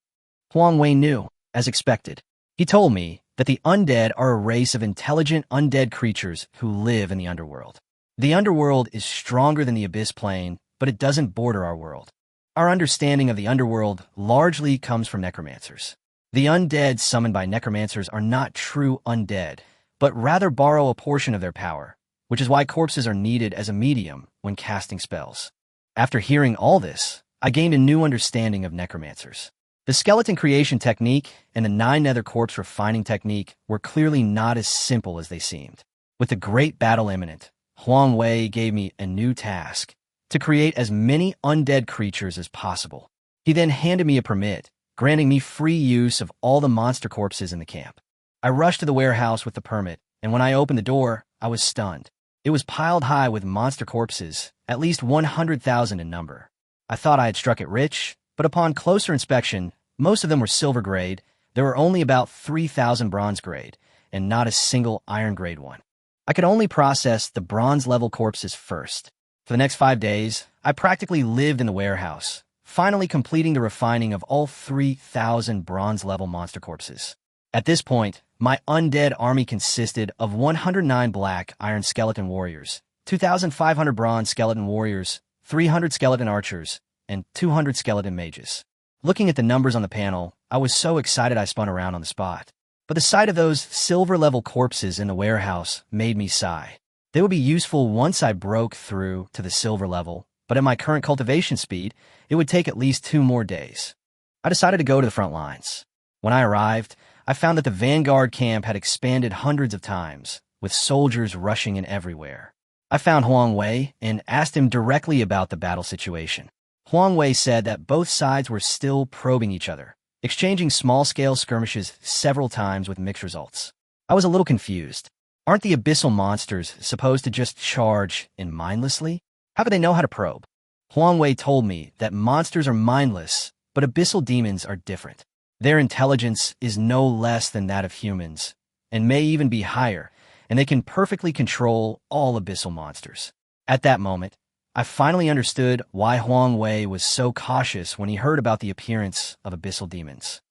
Huang Wei knew, as expected. He told me that the undead are a race of intelligent undead creatures who live in the underworld. The underworld is stronger than the abyss plane, but it doesn't border our world. Our understanding of the underworld largely comes from necromancers. The undead summoned by necromancers are not true undead, but rather borrow a portion of their power, which is why corpses are needed as a medium when casting spells. After hearing all this, I gained a new understanding of necromancers. The skeleton creation technique and the 9 nether corpse refining technique were clearly not as simple as they seemed. With the great battle imminent, Huang Wei gave me a new task: to create as many undead creatures as possible. He then handed me a permit, granting me free use of all the monster corpses in the camp. I rushed to the warehouse with the permit, and when I opened the door, I was stunned. It was piled high with monster corpses, at least 100,000 in number. I thought I had struck it rich, but upon closer inspection, most of them were silver grade. There were only about 3,000 bronze grade, and not a single iron grade one. I could only process the bronze level corpses first. For the next 5 days, I practically lived in the warehouse, finally completing the refining of all 3,000 bronze-level monster corpses. At this point, my undead army consisted of 109 black iron skeleton warriors, 2,500 bronze skeleton warriors, 300 skeleton archers, and 200 skeleton mages. Looking at the numbers on the panel, I was so excited I spun around on the spot. But the sight of those silver-level corpses in the warehouse made me sigh. They would be useful once I broke through to the silver level, but at my current cultivation speed, it would take at least 2 more days. I decided to go to the front lines. When I arrived, I found that the Vanguard camp had expanded hundreds of times, with soldiers rushing in everywhere. I found Huang Wei and asked him directly about the battle situation. Huang Wei said that both sides were still probing each other, exchanging small-scale skirmishes several times with mixed results. I was a little confused. Aren't the abyssal monsters supposed to just charge in mindlessly? How could they know how to probe? Huang Wei told me that monsters are mindless, but abyssal demons are different. Their intelligence is no less than that of humans, and may even be higher, and they can perfectly control all abyssal monsters. At that moment, I finally understood why Huang Wei was so cautious when he heard about the appearance of abyssal demons.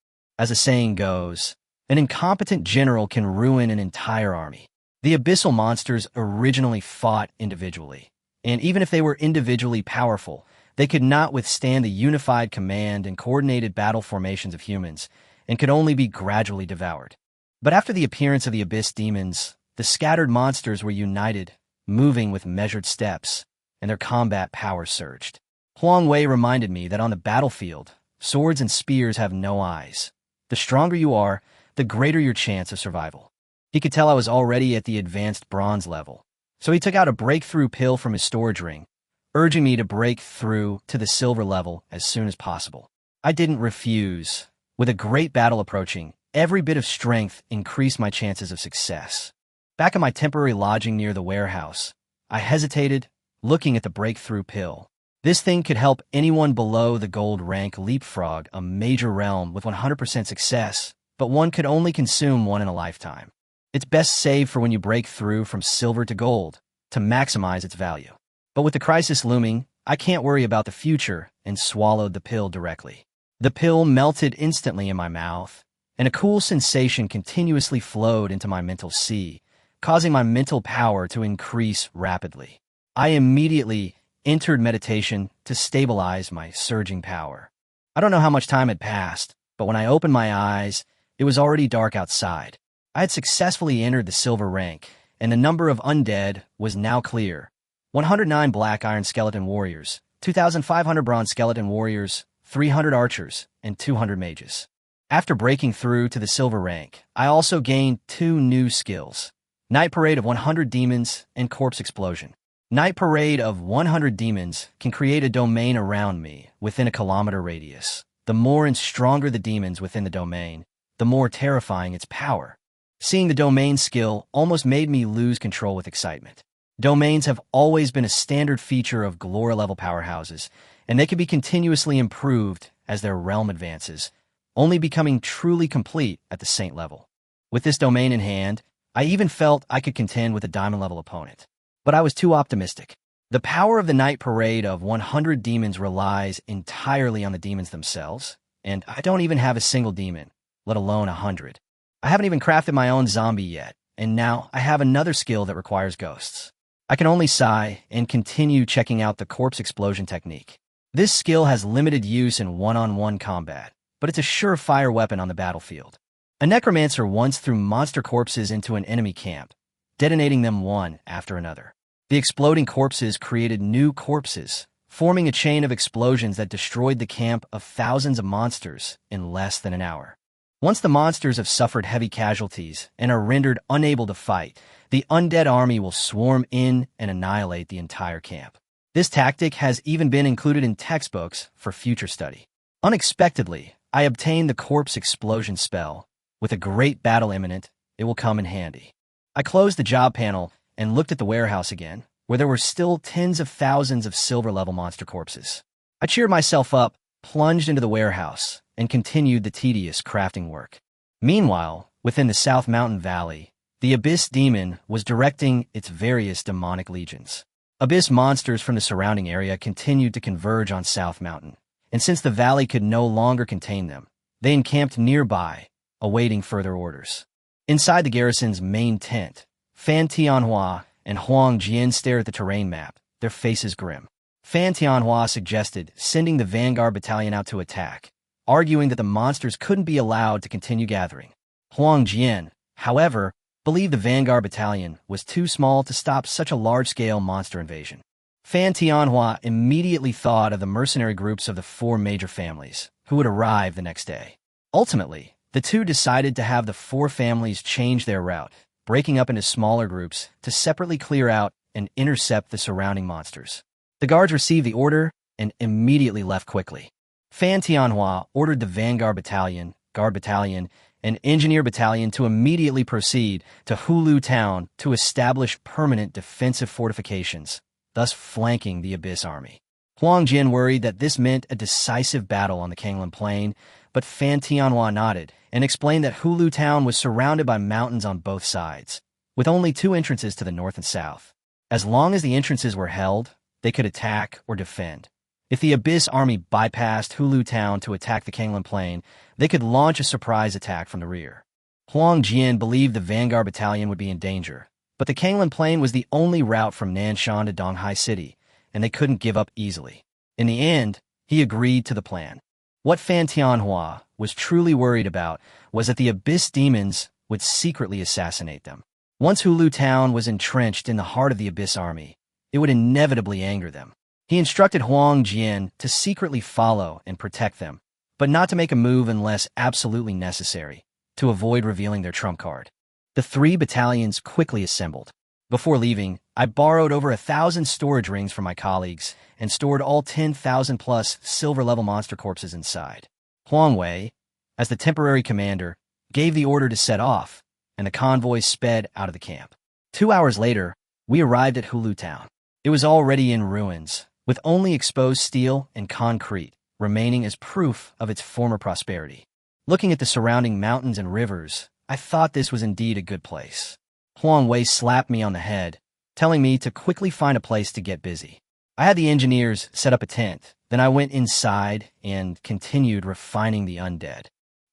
As the saying goes, an incompetent general can ruin an entire army. The abyssal monsters originally fought individually, and even if they were individually powerful, they could not withstand the unified command and coordinated battle formations of humans, and could only be gradually devoured. But after the appearance of the abyss demons, the scattered monsters were united, moving with measured steps, and their combat power surged. Huang Wei reminded me that on the battlefield, swords and spears have no eyes. The stronger you are, the greater your chance of survival. He could tell I was already at the advanced bronze level, so he took out a breakthrough pill from his storage ring, urging me to break through to the silver level as soon as possible. I didn't refuse. With a great battle approaching, every bit of strength increased my chances of success. Back at my temporary lodging near the warehouse, I hesitated, looking at the breakthrough pill. This thing could help anyone below the gold rank leapfrog a major realm with 100% success, but one could only consume one in a lifetime. It's best saved for when you break through from silver to gold, to maximize its value. But with the crisis looming, I can't worry about the future, and swallowed the pill directly. The pill melted instantly in my mouth, and a cool sensation continuously flowed into my mental sea, causing my mental power to increase rapidly. I immediately entered meditation to stabilize my surging power. I don't know how much time had passed, but when I opened my eyes, it was already dark outside. I had successfully entered the silver rank, and the number of undead was now clear. 109 black iron skeleton warriors, 2,500 bronze skeleton warriors, 300 archers, and 200 mages. After breaking through to the silver rank, I also gained 2 new skills: Night Parade of 100 Demons and Corpse Explosion. Night Parade of 100 Demons can create a domain around me within a kilometer radius. The more and stronger the demons within the domain, the more terrifying its power. Seeing the domain skill almost made me lose control with excitement. Domains have always been a standard feature of Glory-level powerhouses, and they can be continuously improved as their realm advances, only becoming truly complete at the Saint level. With this domain in hand, I even felt I could contend with a diamond-level opponent. But I was too optimistic. The power of the Night Parade of 100 Demons relies entirely on the demons themselves, and I don't even have a single demon, let alone 100. I haven't even crafted my own zombie yet, and now I have another skill that requires ghosts. I can only sigh and continue checking out the corpse explosion technique. This skill has limited use in one-on-one combat, but it's a surefire weapon on the battlefield. A necromancer once threw monster corpses into an enemy camp, detonating them one after another. The exploding corpses created new corpses, forming a chain of explosions that destroyed the camp of thousands of monsters in less than an hour. Once the monsters have suffered heavy casualties and are rendered unable to fight, the undead army will swarm in and annihilate the entire camp. This tactic has even been included in textbooks for future study. Unexpectedly, I obtained the corpse explosion spell. With a great battle imminent, it will come in handy. I closed the job panel and looked at the warehouse again, where there were still tens of thousands of silver-level monster corpses. I cheered myself up, plunged into the warehouse, and continued the tedious crafting work. Meanwhile, within the South Mountain Valley, the Abyss Demon was directing its various demonic legions. Abyss monsters from the surrounding area continued to converge on South Mountain, and since the valley could no longer contain them, they encamped nearby, awaiting further orders. Inside the garrison's main tent, Fan Tianhua and Huang Jian stare at the terrain map, their faces grim. Fan Tianhua suggested sending the Vanguard Battalion out to attack, arguing that the monsters couldn't be allowed to continue gathering. Huang Jian, however, believed the Vanguard Battalion was too small to stop such a large-scale monster invasion. Fan Tianhua immediately thought of the mercenary groups of the four major families, who would arrive the next day. Ultimately, the two decided to have the four families change their route, breaking up into smaller groups to separately clear out and intercept the surrounding monsters. The guards received the order and immediately left quickly. Fan Tianhua ordered the Vanguard Battalion, Guard Battalion, and Engineer Battalion to immediately proceed to Hulu Town to establish permanent defensive fortifications, thus flanking the Abyss Army. Huang Jian worried that this meant a decisive battle on the Kanglan Plain, but Fan Tianhua nodded and explained that Hulu Town was surrounded by mountains on both sides, with only two entrances to the north and south. As long as the entrances were held, they could attack or defend. If the Abyss Army bypassed Hulu Town to attack the Kanglan Plain, they could launch a surprise attack from the rear. Huang Jian believed the Vanguard Battalion would be in danger, but the Kanglan Plain was the only route from Nanshan to Donghai City, and they couldn't give up easily. In the end, he agreed to the plan. What Fan Tianhua was truly worried about was that the Abyss demons would secretly assassinate them. Once Hulu Town was entrenched in the heart of the Abyss Army, it would inevitably anger them. He instructed Huang Jian to secretly follow and protect them, but not to make a move unless absolutely necessary, to avoid revealing their trump card. The three battalions quickly assembled. Before leaving, I borrowed over 1,000 storage rings from my colleagues and stored all 10,000-plus silver-level monster corpses inside. Huang Wei, as the temporary commander, gave the order to set off, and the convoy sped out of the camp. 2 hours later, we arrived at Hulu Town. It was already in ruins, with only exposed steel and concrete remaining as proof of its former prosperity. Looking at the surrounding mountains and rivers, I thought this was indeed a good place. Huang Wei slapped me on the head, telling me to quickly find a place to get busy. I had the engineers set up a tent, then I went inside and continued refining the undead.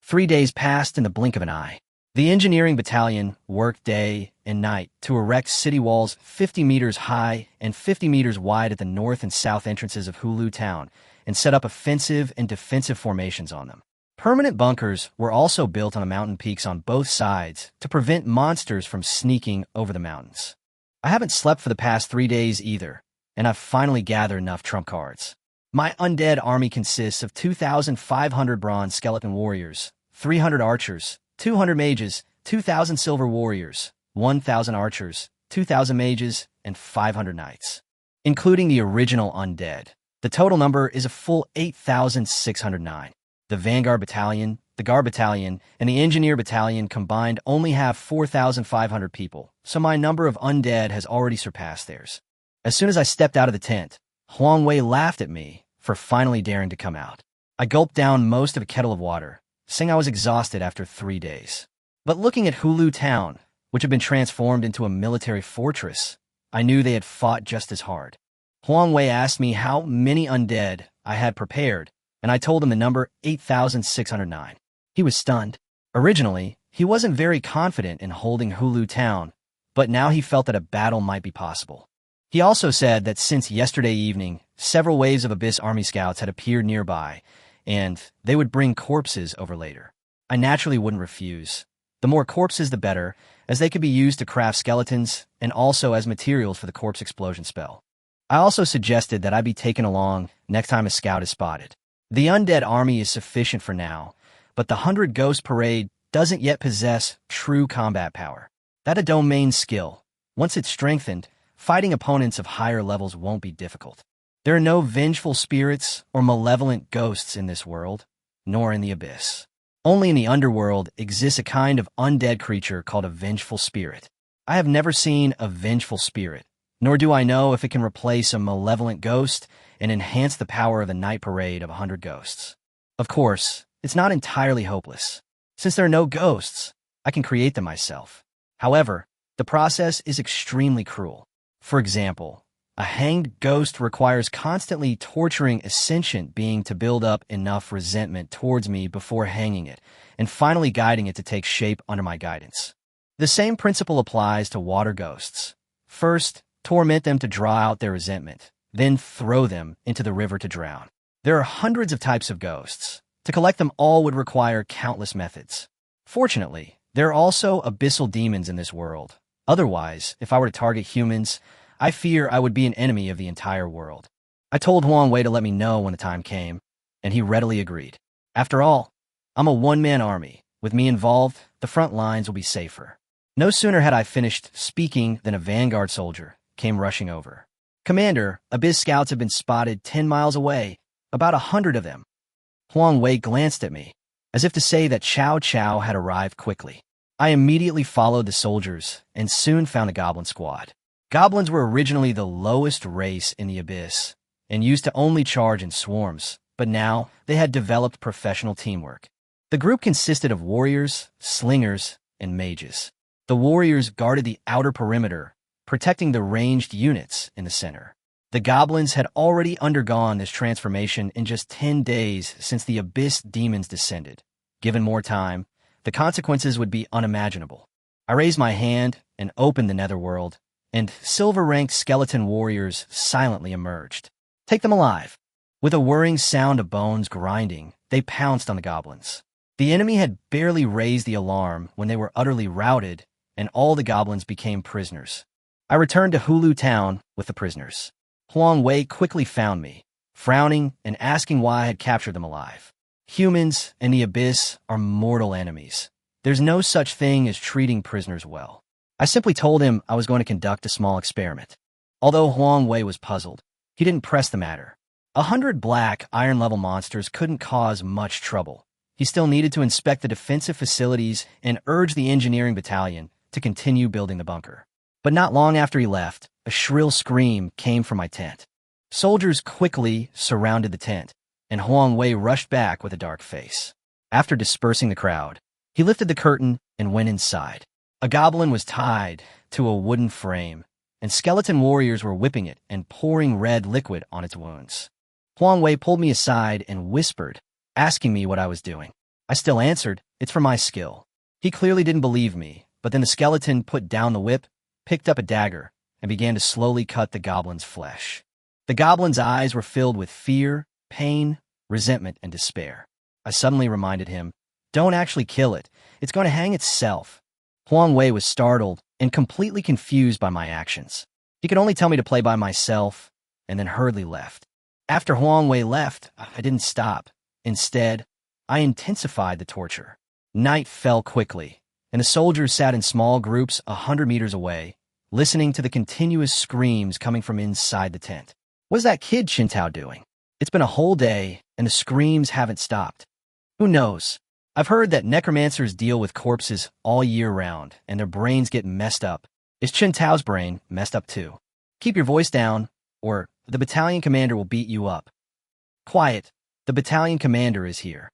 3 days passed in the blink of an eye. The engineering battalion worked day and night to erect city walls 50 meters high and 50 meters wide at the north and south entrances of Hulu Town and set up offensive and defensive formations on them. Permanent bunkers were also built on the mountain peaks on both sides to prevent monsters from sneaking over the mountains. I haven't slept for the past 3 days either, and I've finally gathered enough trump cards. My undead army consists of 2,500 bronze skeleton warriors, 300 archers, 200 mages, 2,000 silver warriors, 1,000 archers, 2,000 mages, and 500 knights. Including the original undead, the total number is a full 8,609. The Vanguard Battalion, the Guard Battalion, and the Engineer Battalion combined only have 4,500 people, so my number of undead has already surpassed theirs. As soon as I stepped out of the tent, Huang Wei laughed at me for finally daring to come out. I gulped down most of a kettle of water, saying I was exhausted after 3 days. But looking at Hulu Town, which had been transformed into a military fortress, I knew they had fought just as hard. Huang Wei asked me how many undead I had prepared, and I told him the number 8,609. He was stunned. Originally, he wasn't very confident in holding Hulu Town, but now he felt that a battle might be possible. He also said that since yesterday evening, several waves of Abyss Army scouts had appeared nearby, and they would bring corpses over later. I naturally wouldn't refuse. The more corpses, the better, as they could be used to craft skeletons and also as materials for the corpse explosion spell. I also suggested that I be taken along next time a scout is spotted. The undead army is sufficient for now, but the 100 Ghost Parade doesn't yet possess true combat power. That's a domain skill. Once it's strengthened, fighting opponents of higher levels won't be difficult. There are no vengeful spirits or malevolent ghosts in this world, nor in the Abyss. Only in the underworld exists a kind of undead creature called a vengeful spirit. I have never seen a vengeful spirit, nor do I know if it can replace a malevolent ghost and enhance the power of the night parade of 100 ghosts. Of course, it's not entirely hopeless. Since there are no ghosts, I can create them myself. However, the process is extremely cruel. For example, A hanged ghost requires constantly torturing a sentient being to build up enough resentment towards me before hanging it, and finally guiding it to take shape under my guidance. The same principle applies to water ghosts. First, torment them to draw out their resentment, then throw them into the river to drown. There are hundreds of types of ghosts. To collect them all would require countless methods. Fortunately, there are also abyssal demons in this world. Otherwise, if I were to target humans, I fear I would be an enemy of the entire world. I told Huang Wei to let me know when the time came, and he readily agreed. After all, I'm a one-man army. With me involved, the front lines will be safer. No sooner had I finished speaking than a vanguard soldier came rushing over. Commander, Abyss scouts have been spotted 10 miles away, about 100 of them. Huang Wei glanced at me, as if to say that Cao Cao had arrived quickly. I immediately followed the soldiers and soon found a goblin squad. Goblins were originally the lowest race in the Abyss and used to only charge in swarms, but now they had developed professional teamwork. The group consisted of warriors, slingers, and mages. The warriors guarded the outer perimeter, protecting the ranged units in the center. The goblins had already undergone this transformation in just 10 days since the Abyss demons descended. Given more time, the consequences would be unimaginable. I raised my hand and opened the netherworld, and silver-ranked skeleton warriors silently emerged. Take them alive. With a whirring sound of bones grinding, they pounced on the goblins. The enemy had barely raised the alarm when they were utterly routed, and all the goblins became prisoners. I returned to Hulu Town with the prisoners. Huang Wei quickly found me, frowning and asking why I had captured them alive. Humans and the Abyss are mortal enemies. There's no such thing as treating prisoners well. I simply told him I was going to conduct a small experiment. Although Huang Wei was puzzled, he didn't press the matter. 100 black, iron-level monsters couldn't cause much trouble. He still needed to inspect the defensive facilities and urge the engineering battalion to continue building the bunker. But not long after he left, a shrill scream came from my tent. Soldiers quickly surrounded the tent, and Huang Wei rushed back with a dark face. After dispersing the crowd, he lifted the curtain and went inside. A goblin was tied to a wooden frame, and skeleton warriors were whipping it and pouring red liquid on its wounds. Huang Wei pulled me aside and whispered, asking me what I was doing. I still answered, "It's for my skill." He clearly didn't believe me, but then the skeleton put down the whip, picked up a dagger, and began to slowly cut the goblin's flesh. The goblin's eyes were filled with fear, pain, resentment, and despair. I suddenly reminded him, "Don't actually kill it. It's going to hang itself." Huang Wei was startled and completely confused by my actions. He could only tell me to play by myself, and then hurriedly left. After Huang Wei left, I didn't stop. Instead, I intensified the torture. Night fell quickly, and the soldiers sat in small groups 100 meters away, listening to the continuous screams coming from inside the tent. What's that kid Qintao doing? It's been a whole day, and the screams haven't stopped. Who knows? I've heard that necromancers deal with corpses all year round, and their brains get messed up. Is Qintao's brain messed up too? Keep your voice down, or the battalion commander will beat you up. Quiet. The battalion commander is here.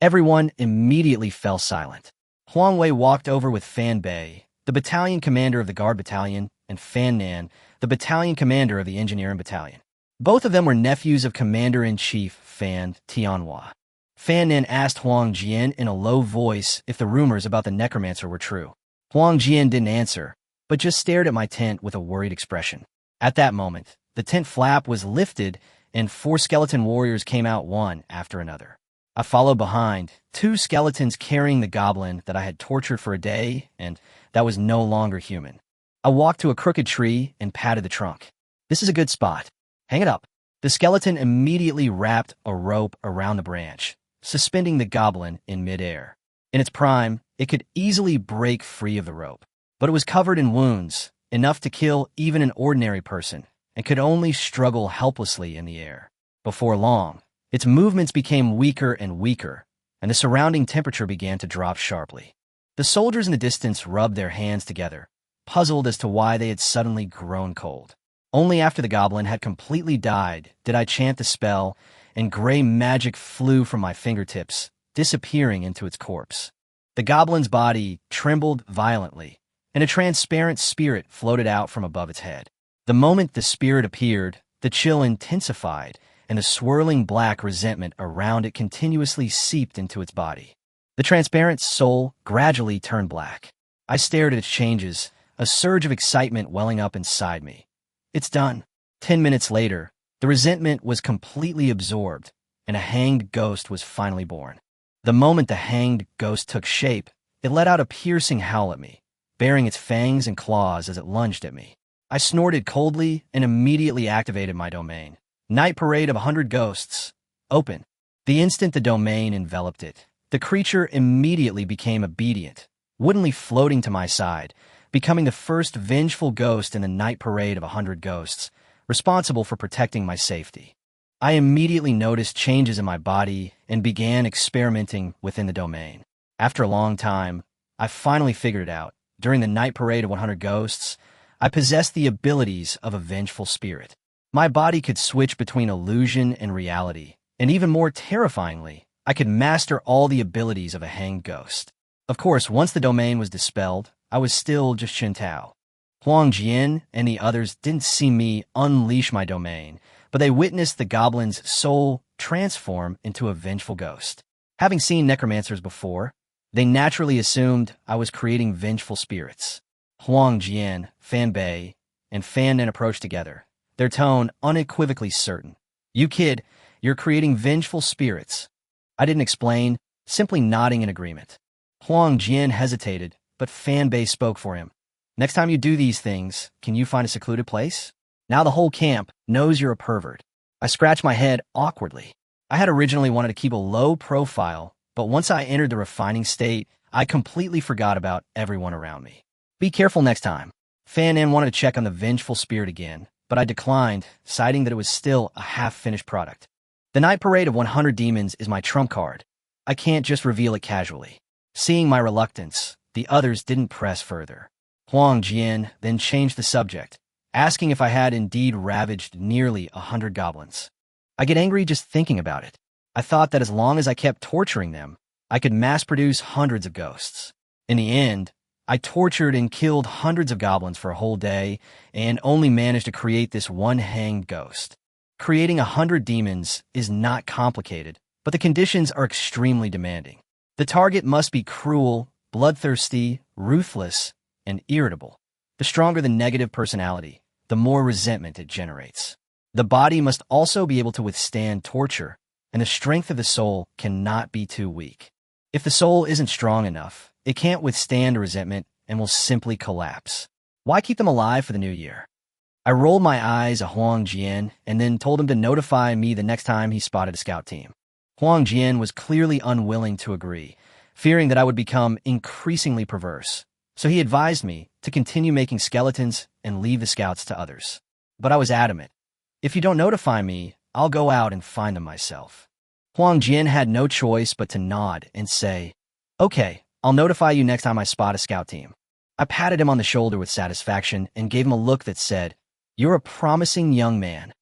Everyone immediately fell silent. Huang Wei walked over with Fan Bei, the battalion commander of the guard battalion, and Fan Nan, the battalion commander of the engineering battalion. Both of them were nephews of Commander-in-Chief Fan Tianhua. Fan Nan asked Huang Jian in a low voice if the rumors about the necromancer were true. Huang Jian didn't answer, but just stared at my tent with a worried expression. At that moment, the tent flap was lifted and 4 skeleton warriors came out one after another. I followed behind, 2 skeletons carrying the goblin that I had tortured for a day and that was no longer human. I walked to a crooked tree and patted the trunk. This is a good spot. Hang it up. The skeleton immediately wrapped a rope around the branch, suspending the goblin in midair. In its prime, it could easily break free of the rope, but it was covered in wounds, enough to kill even an ordinary person, and could only struggle helplessly in the air. Before long, its movements became weaker and weaker, and the surrounding temperature began to drop sharply. The soldiers in the distance rubbed their hands together, puzzled as to why they had suddenly grown cold. Only after the goblin had completely died did I chant the spell, and gray magic flew from my fingertips, disappearing into its corpse. The goblin's body trembled violently, and a transparent spirit floated out from above its head. The moment the spirit appeared, the chill intensified, and the swirling black resentment around it continuously seeped into its body. The transparent soul gradually turned black. I stared at its changes, a surge of excitement welling up inside me. It's done. 10 minutes later, the resentment was completely absorbed, and a hanged ghost was finally born. The moment the hanged ghost took shape, it let out a piercing howl at me, baring its fangs and claws as it lunged at me. I snorted coldly and immediately activated my domain. Night Parade of 100 Ghosts. Open. The instant the domain enveloped it, the creature immediately became obedient, woodenly floating to my side, becoming the first vengeful ghost in the Night Parade of 100 Ghosts, responsible for protecting my safety. I immediately noticed changes in my body and began experimenting within the domain. After a long time, I finally figured it out. During the Night Parade of 100 Ghosts, I possessed the abilities of a vengeful spirit. My body could switch between illusion and reality, and even more terrifyingly, I could master all the abilities of a hanged ghost. Of course, once the domain was dispelled, I was still just Qintao. Huang Jian and the others didn't see me unleash my domain, but they witnessed the goblin's soul transform into a vengeful ghost. Having seen necromancers before, they naturally assumed I was creating vengeful spirits. Huang Jian, Fan Bei, and Fan Nen approached together, their tone unequivocally certain. You kid, you're creating vengeful spirits. I didn't explain, simply nodding in agreement. Huang Jian hesitated, but Fan Bei spoke for him. Next time you do these things, can you find a secluded place? Now the whole camp knows you're a pervert. I scratched my head awkwardly. I had originally wanted to keep a low profile, but once I entered the refining state, I completely forgot about everyone around me. Be careful next time. Fan Nen wanted to check on the vengeful spirit again, but I declined, citing that it was still a half-finished product. The Night Parade of 100 Demons is my trump card. I can't just reveal it casually. Seeing my reluctance, the others didn't press further. Huang Jian then changed the subject, asking if I had indeed ravaged nearly 100 goblins. I get angry just thinking about it. I thought that as long as I kept torturing them, I could mass-produce hundreds of ghosts. In the end, I tortured and killed hundreds of goblins for a whole day and only managed to create this one hanged ghost. Creating 100 demons is not complicated, but the conditions are extremely demanding. The target must be cruel, bloodthirsty, ruthless, and irritable. The stronger the negative personality, the more resentment it generates. The body must also be able to withstand torture, and the strength of the soul cannot be too weak. If the soul isn't strong enough, it can't withstand resentment and will simply collapse. Why keep them alive for the new year? I rolled my eyes at Huang Jian and then told him to notify me the next time he spotted a scout team. Huang Jian was clearly unwilling to agree, fearing that I would become increasingly perverse. So he advised me to continue making skeletons and leave the scouts to others. But I was adamant. If you don't notify me, I'll go out and find them myself. Huang Jian had no choice but to nod and say, Okay, I'll notify you next time I spot a scout team. I patted him on the shoulder with satisfaction and gave him a look that said, You're a promising young man.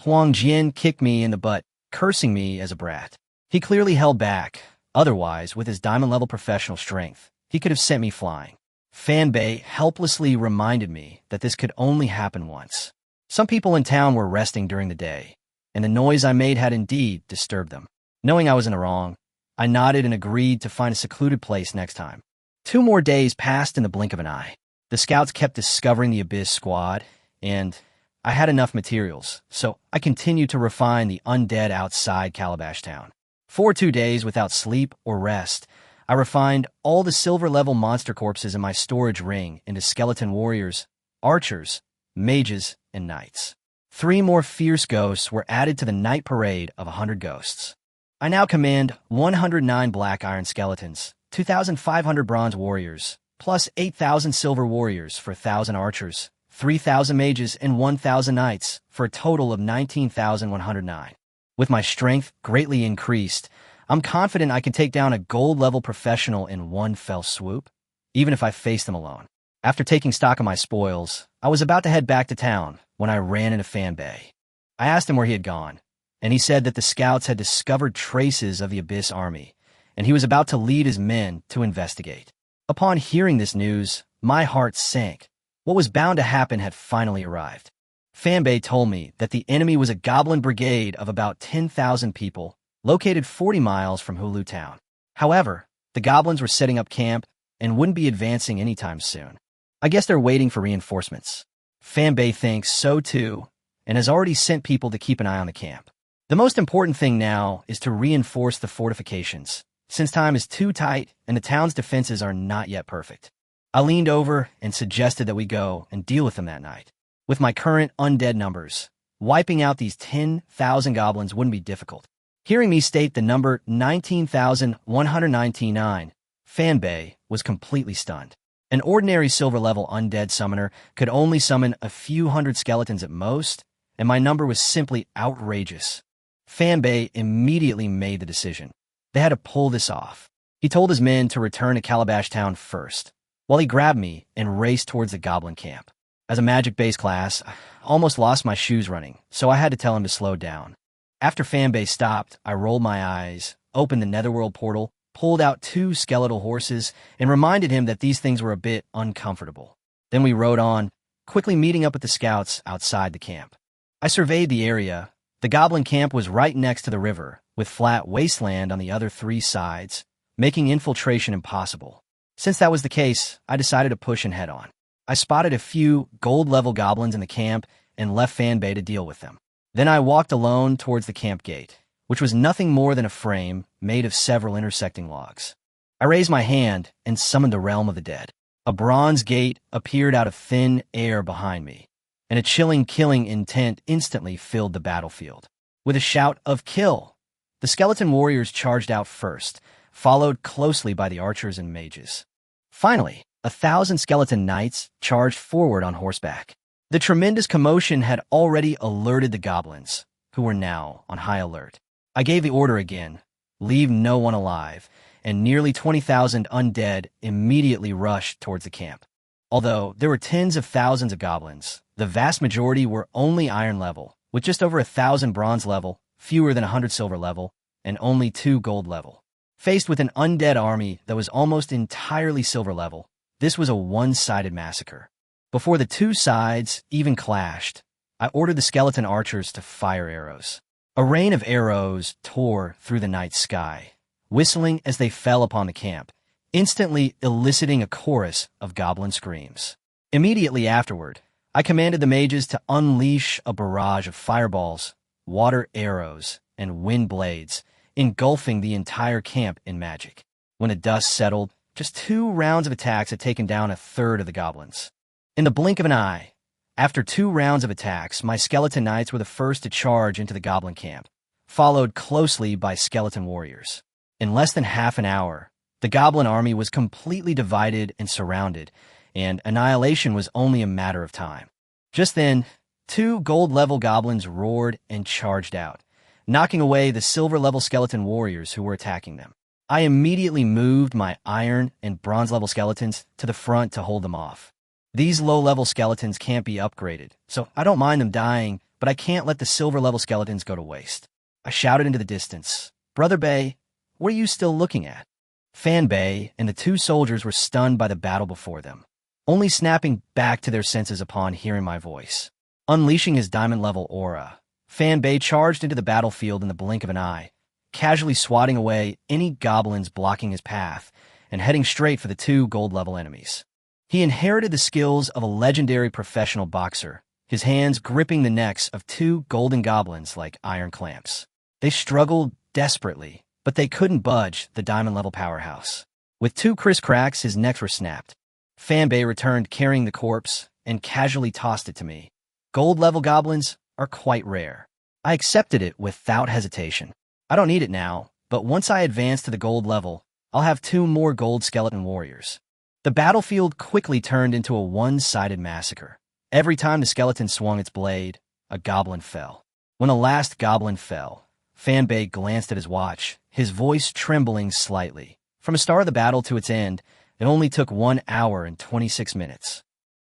Huang Jian kicked me in the butt, cursing me as a brat. He clearly held back. Otherwise, with his diamond-level professional strength, he could have sent me flying. Fan Bei helplessly reminded me that this could only happen once. Some people in town were resting during the day, and the noise I made had indeed disturbed them. Knowing I was in the wrong, I nodded and agreed to find a secluded place next time. 2 more days passed in the blink of an eye. The scouts kept discovering the Abyss squad, and I had enough materials, so I continued to refine the undead outside Calabash Town. For 2 days without sleep or rest, I refined all the silver-level monster corpses in my storage ring into skeleton warriors, archers, mages, and knights. 3 more fierce ghosts were added to the Night Parade of 100 Ghosts. I now command 109 black iron skeletons, 2,500 bronze warriors, plus 8,000 silver warriors for 1,000 archers, 3,000 mages, and 1,000 knights, for a total of 19,109. With my strength greatly increased, I'm confident I can take down a gold-level professional in one fell swoop, even if I face them alone. After taking stock of my spoils, I was about to head back to town when I ran into Fan Bei. I asked him where he had gone, and he said that the scouts had discovered traces of the Abyss army, and he was about to lead his men to investigate. Upon hearing this news, my heart sank. What was bound to happen had finally arrived. Fanbei told me that the enemy was a goblin brigade of about 10,000 people, located 40 miles from Hulu Town. However, the goblins were setting up camp and wouldn't be advancing anytime soon. I guess they're waiting for reinforcements. Fanbei thinks so too, and has already sent people to keep an eye on the camp. The most important thing now is to reinforce the fortifications, since time is too tight and the town's defenses are not yet perfect. I leaned over and suggested that we go and deal with them that night. With my current undead numbers, wiping out these 10,000 goblins wouldn't be difficult. Hearing me state the number 19,199, Fanbei was completely stunned. An ordinary silver-level undead summoner could only summon a few hundred skeletons at most, and my number was simply outrageous. Fanbei immediately made the decision. They had to pull this off. He told his men to return to Calabash Town first, while he grabbed me and raced towards the goblin camp. As a magic base class, I almost lost my shoes running, so I had to tell him to slow down. After Fanbei stopped, I rolled my eyes, opened the Netherworld portal, pulled out 2 skeletal horses, and reminded him that these things were a bit uncomfortable. Then we rode on, quickly meeting up with the scouts outside the camp. I surveyed the area. The goblin camp was right next to the river, with flat wasteland on the other 3 sides, making infiltration impossible. Since that was the case, I decided to push and head on. I spotted a few gold-level goblins in the camp and left Fanbei to deal with them. Then I walked alone towards the camp gate, which was nothing more than a frame made of several intersecting logs. I raised my hand and summoned the realm of the dead. A bronze gate appeared out of thin air behind me, and a chilling killing intent instantly filled the battlefield. With a shout of "Kill!" the skeleton warriors charged out first, followed closely by the archers and mages. Finally, 1,000 skeleton knights charged forward on horseback. The tremendous commotion had already alerted the goblins, who were now on high alert. I gave the order again, leave no one alive, and nearly 20,000 undead immediately rushed towards the camp. Although there were tens of thousands of goblins, the vast majority were only iron level, with just over 1,000 bronze level, fewer than 100 silver level, and only 2 gold level. Faced with an undead army that was almost entirely silver level, this was a one-sided massacre. Before the 2 sides even clashed, I ordered the skeleton archers to fire arrows. A rain of arrows tore through the night sky, whistling as they fell upon the camp, instantly eliciting a chorus of goblin screams. Immediately afterward, I commanded the mages to unleash a barrage of fireballs, water arrows, and wind blades, engulfing the entire camp in magic. When the dust settled, just 2 rounds of attacks had taken down a third of the goblins. In the blink of an eye, after 2 rounds of attacks, my skeleton knights were the first to charge into the goblin camp, followed closely by skeleton warriors. In less than half an hour, the goblin army was completely divided and surrounded, and annihilation was only a matter of time. Just then, 2 gold-level goblins roared and charged out, knocking away the silver-level skeleton warriors who were attacking them. I immediately moved my iron and bronze-level skeletons to the front to hold them off. These low-level skeletons can't be upgraded, so I don't mind them dying, but I can't let the silver-level skeletons go to waste. I shouted into the distance, "Brother Bei, what are you still looking at?" Fanbei and the 2 soldiers were stunned by the battle before them, only snapping back to their senses upon hearing my voice. Unleashing his diamond-level aura, Fanbei charged into the battlefield in the blink of an eye, casually swatting away any goblins blocking his path and heading straight for the 2 gold-level enemies. He inherited the skills of a legendary professional boxer, his hands gripping the necks of 2 golden goblins like iron clamps. They struggled desperately, but they couldn't budge the diamond-level powerhouse. With 2 cracks, his necks were snapped. Fanbei returned carrying the corpse and casually tossed it to me. Gold-level goblins are quite rare. I accepted it without hesitation. I don't need it now, but once I advance to the gold level, I'll have 2 more gold skeleton warriors. The battlefield quickly turned into a one-sided massacre. Every time the skeleton swung its blade, a goblin fell. When the last goblin fell, Fanbei glanced at his watch, his voice trembling slightly. From the start of the battle to its end, it only took 1 hour and 26 minutes.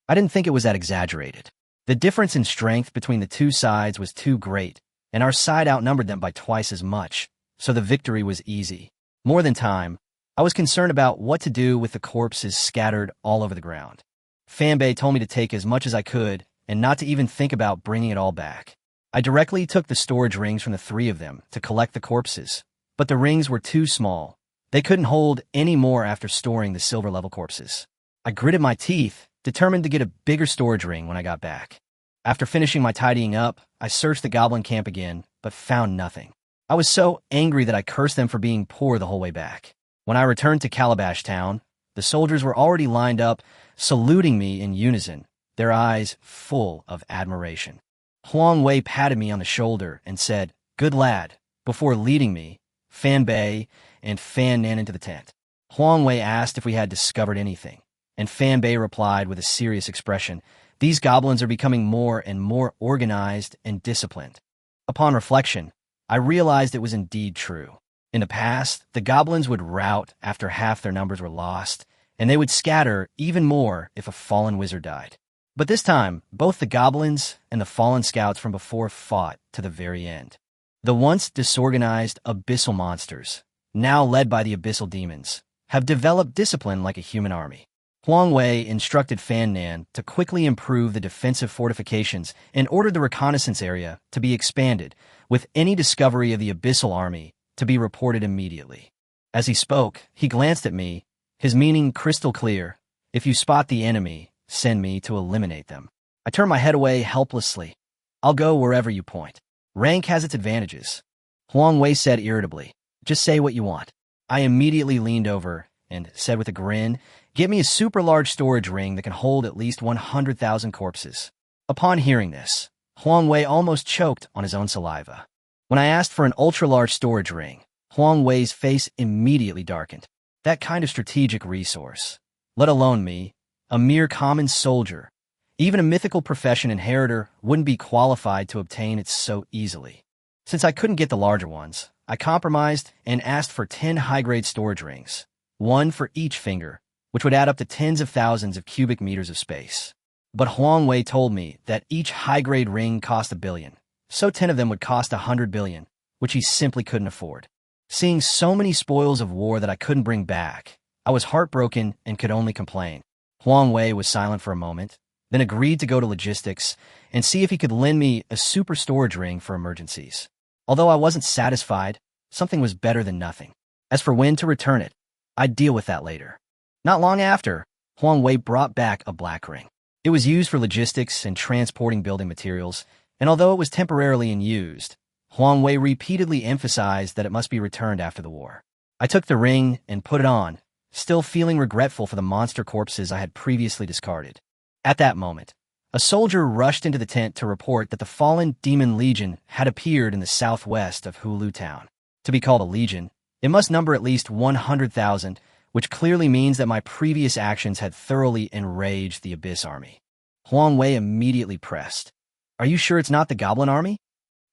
I didn't think it was that exaggerated. The difference in strength between the 2 sides was too great, and our side outnumbered them by twice as much, so the victory was easy. More than time, I was concerned about what to do with the corpses scattered all over the ground. Fanbei told me to take as much as I could and not to even think about bringing it all back. I directly took the storage rings from the three of them to collect the corpses, but the rings were too small. They couldn't hold any more after storing the silver-level corpses. I gritted my teeth, determined to get a bigger storage ring when I got back. After finishing my tidying up, I searched the goblin camp again, but found nothing. I was so angry that I cursed them for being poor the whole way back. When I returned to Calabash Town, the soldiers were already lined up, saluting me in unison, their eyes full of admiration. Huang Wei patted me on the shoulder and said, "Good lad," before leading me, Fan Bei, and Fan Nan into the tent. Huang Wei asked if we had discovered anything, and Fan Bei replied with a serious expression, "These goblins are becoming more and more organized and disciplined." Upon reflection, I realized it was indeed true. In the past, the goblins would rout after half their numbers were lost, and they would scatter even more if a fallen wizard died. But this time, both the goblins and the fallen scouts from before fought to the very end. The once disorganized abyssal monsters, now led by the abyssal demons, have developed discipline like a human army. Huang Wei instructed Fan Nan to quickly improve the defensive fortifications and ordered the reconnaissance area to be expanded, with any discovery of the abyssal army to be reported immediately. As he spoke, he glanced at me, his meaning crystal clear. "If you spot the enemy, send me to eliminate them." I turned my head away helplessly. "I'll go wherever you point. Rank has its advantages." Huang Wei said irritably, "Just say what you want." I immediately leaned over and said with a grin, "Get me a super large storage ring that can hold at least 100,000 corpses." Upon hearing this, Huang Wei almost choked on his own saliva. When I asked for an ultra-large storage ring, Huang Wei's face immediately darkened. That kind of strategic resource, let alone me, a mere common soldier, even a mythical profession inheritor, wouldn't be qualified to obtain it so easily. Since I couldn't get the larger ones, I compromised and asked for 10 high-grade storage rings, one for each finger, which would add up to tens of thousands of cubic meters of space. But Huang Wei told me that each high-grade ring cost $1 billion, so 10 of them would cost $100 billion, which he simply couldn't afford. Seeing so many spoils of war that I couldn't bring back, I was heartbroken and could only complain. Huang Wei was silent for a moment, then agreed to go to logistics and see if he could lend me a super storage ring for emergencies. Although I wasn't satisfied, something was better than nothing. As for when to return it, I'd deal with that later. Not long after, Huang Wei brought back a black ring. It was used for logistics and transporting building materials, and although it was temporarily unused, Huang Wei repeatedly emphasized that it must be returned after the war. I took the ring and put it on, still feeling regretful for the monster corpses I had previously discarded. At that moment, a soldier rushed into the tent to report that the fallen demon legion had appeared in the southwest of Hulu Town. To be called a legion, it must number at least 100,000, which clearly means that my previous actions had thoroughly enraged the Abyss army. Huang Wei immediately pressed, "Are you sure it's not the Goblin army?"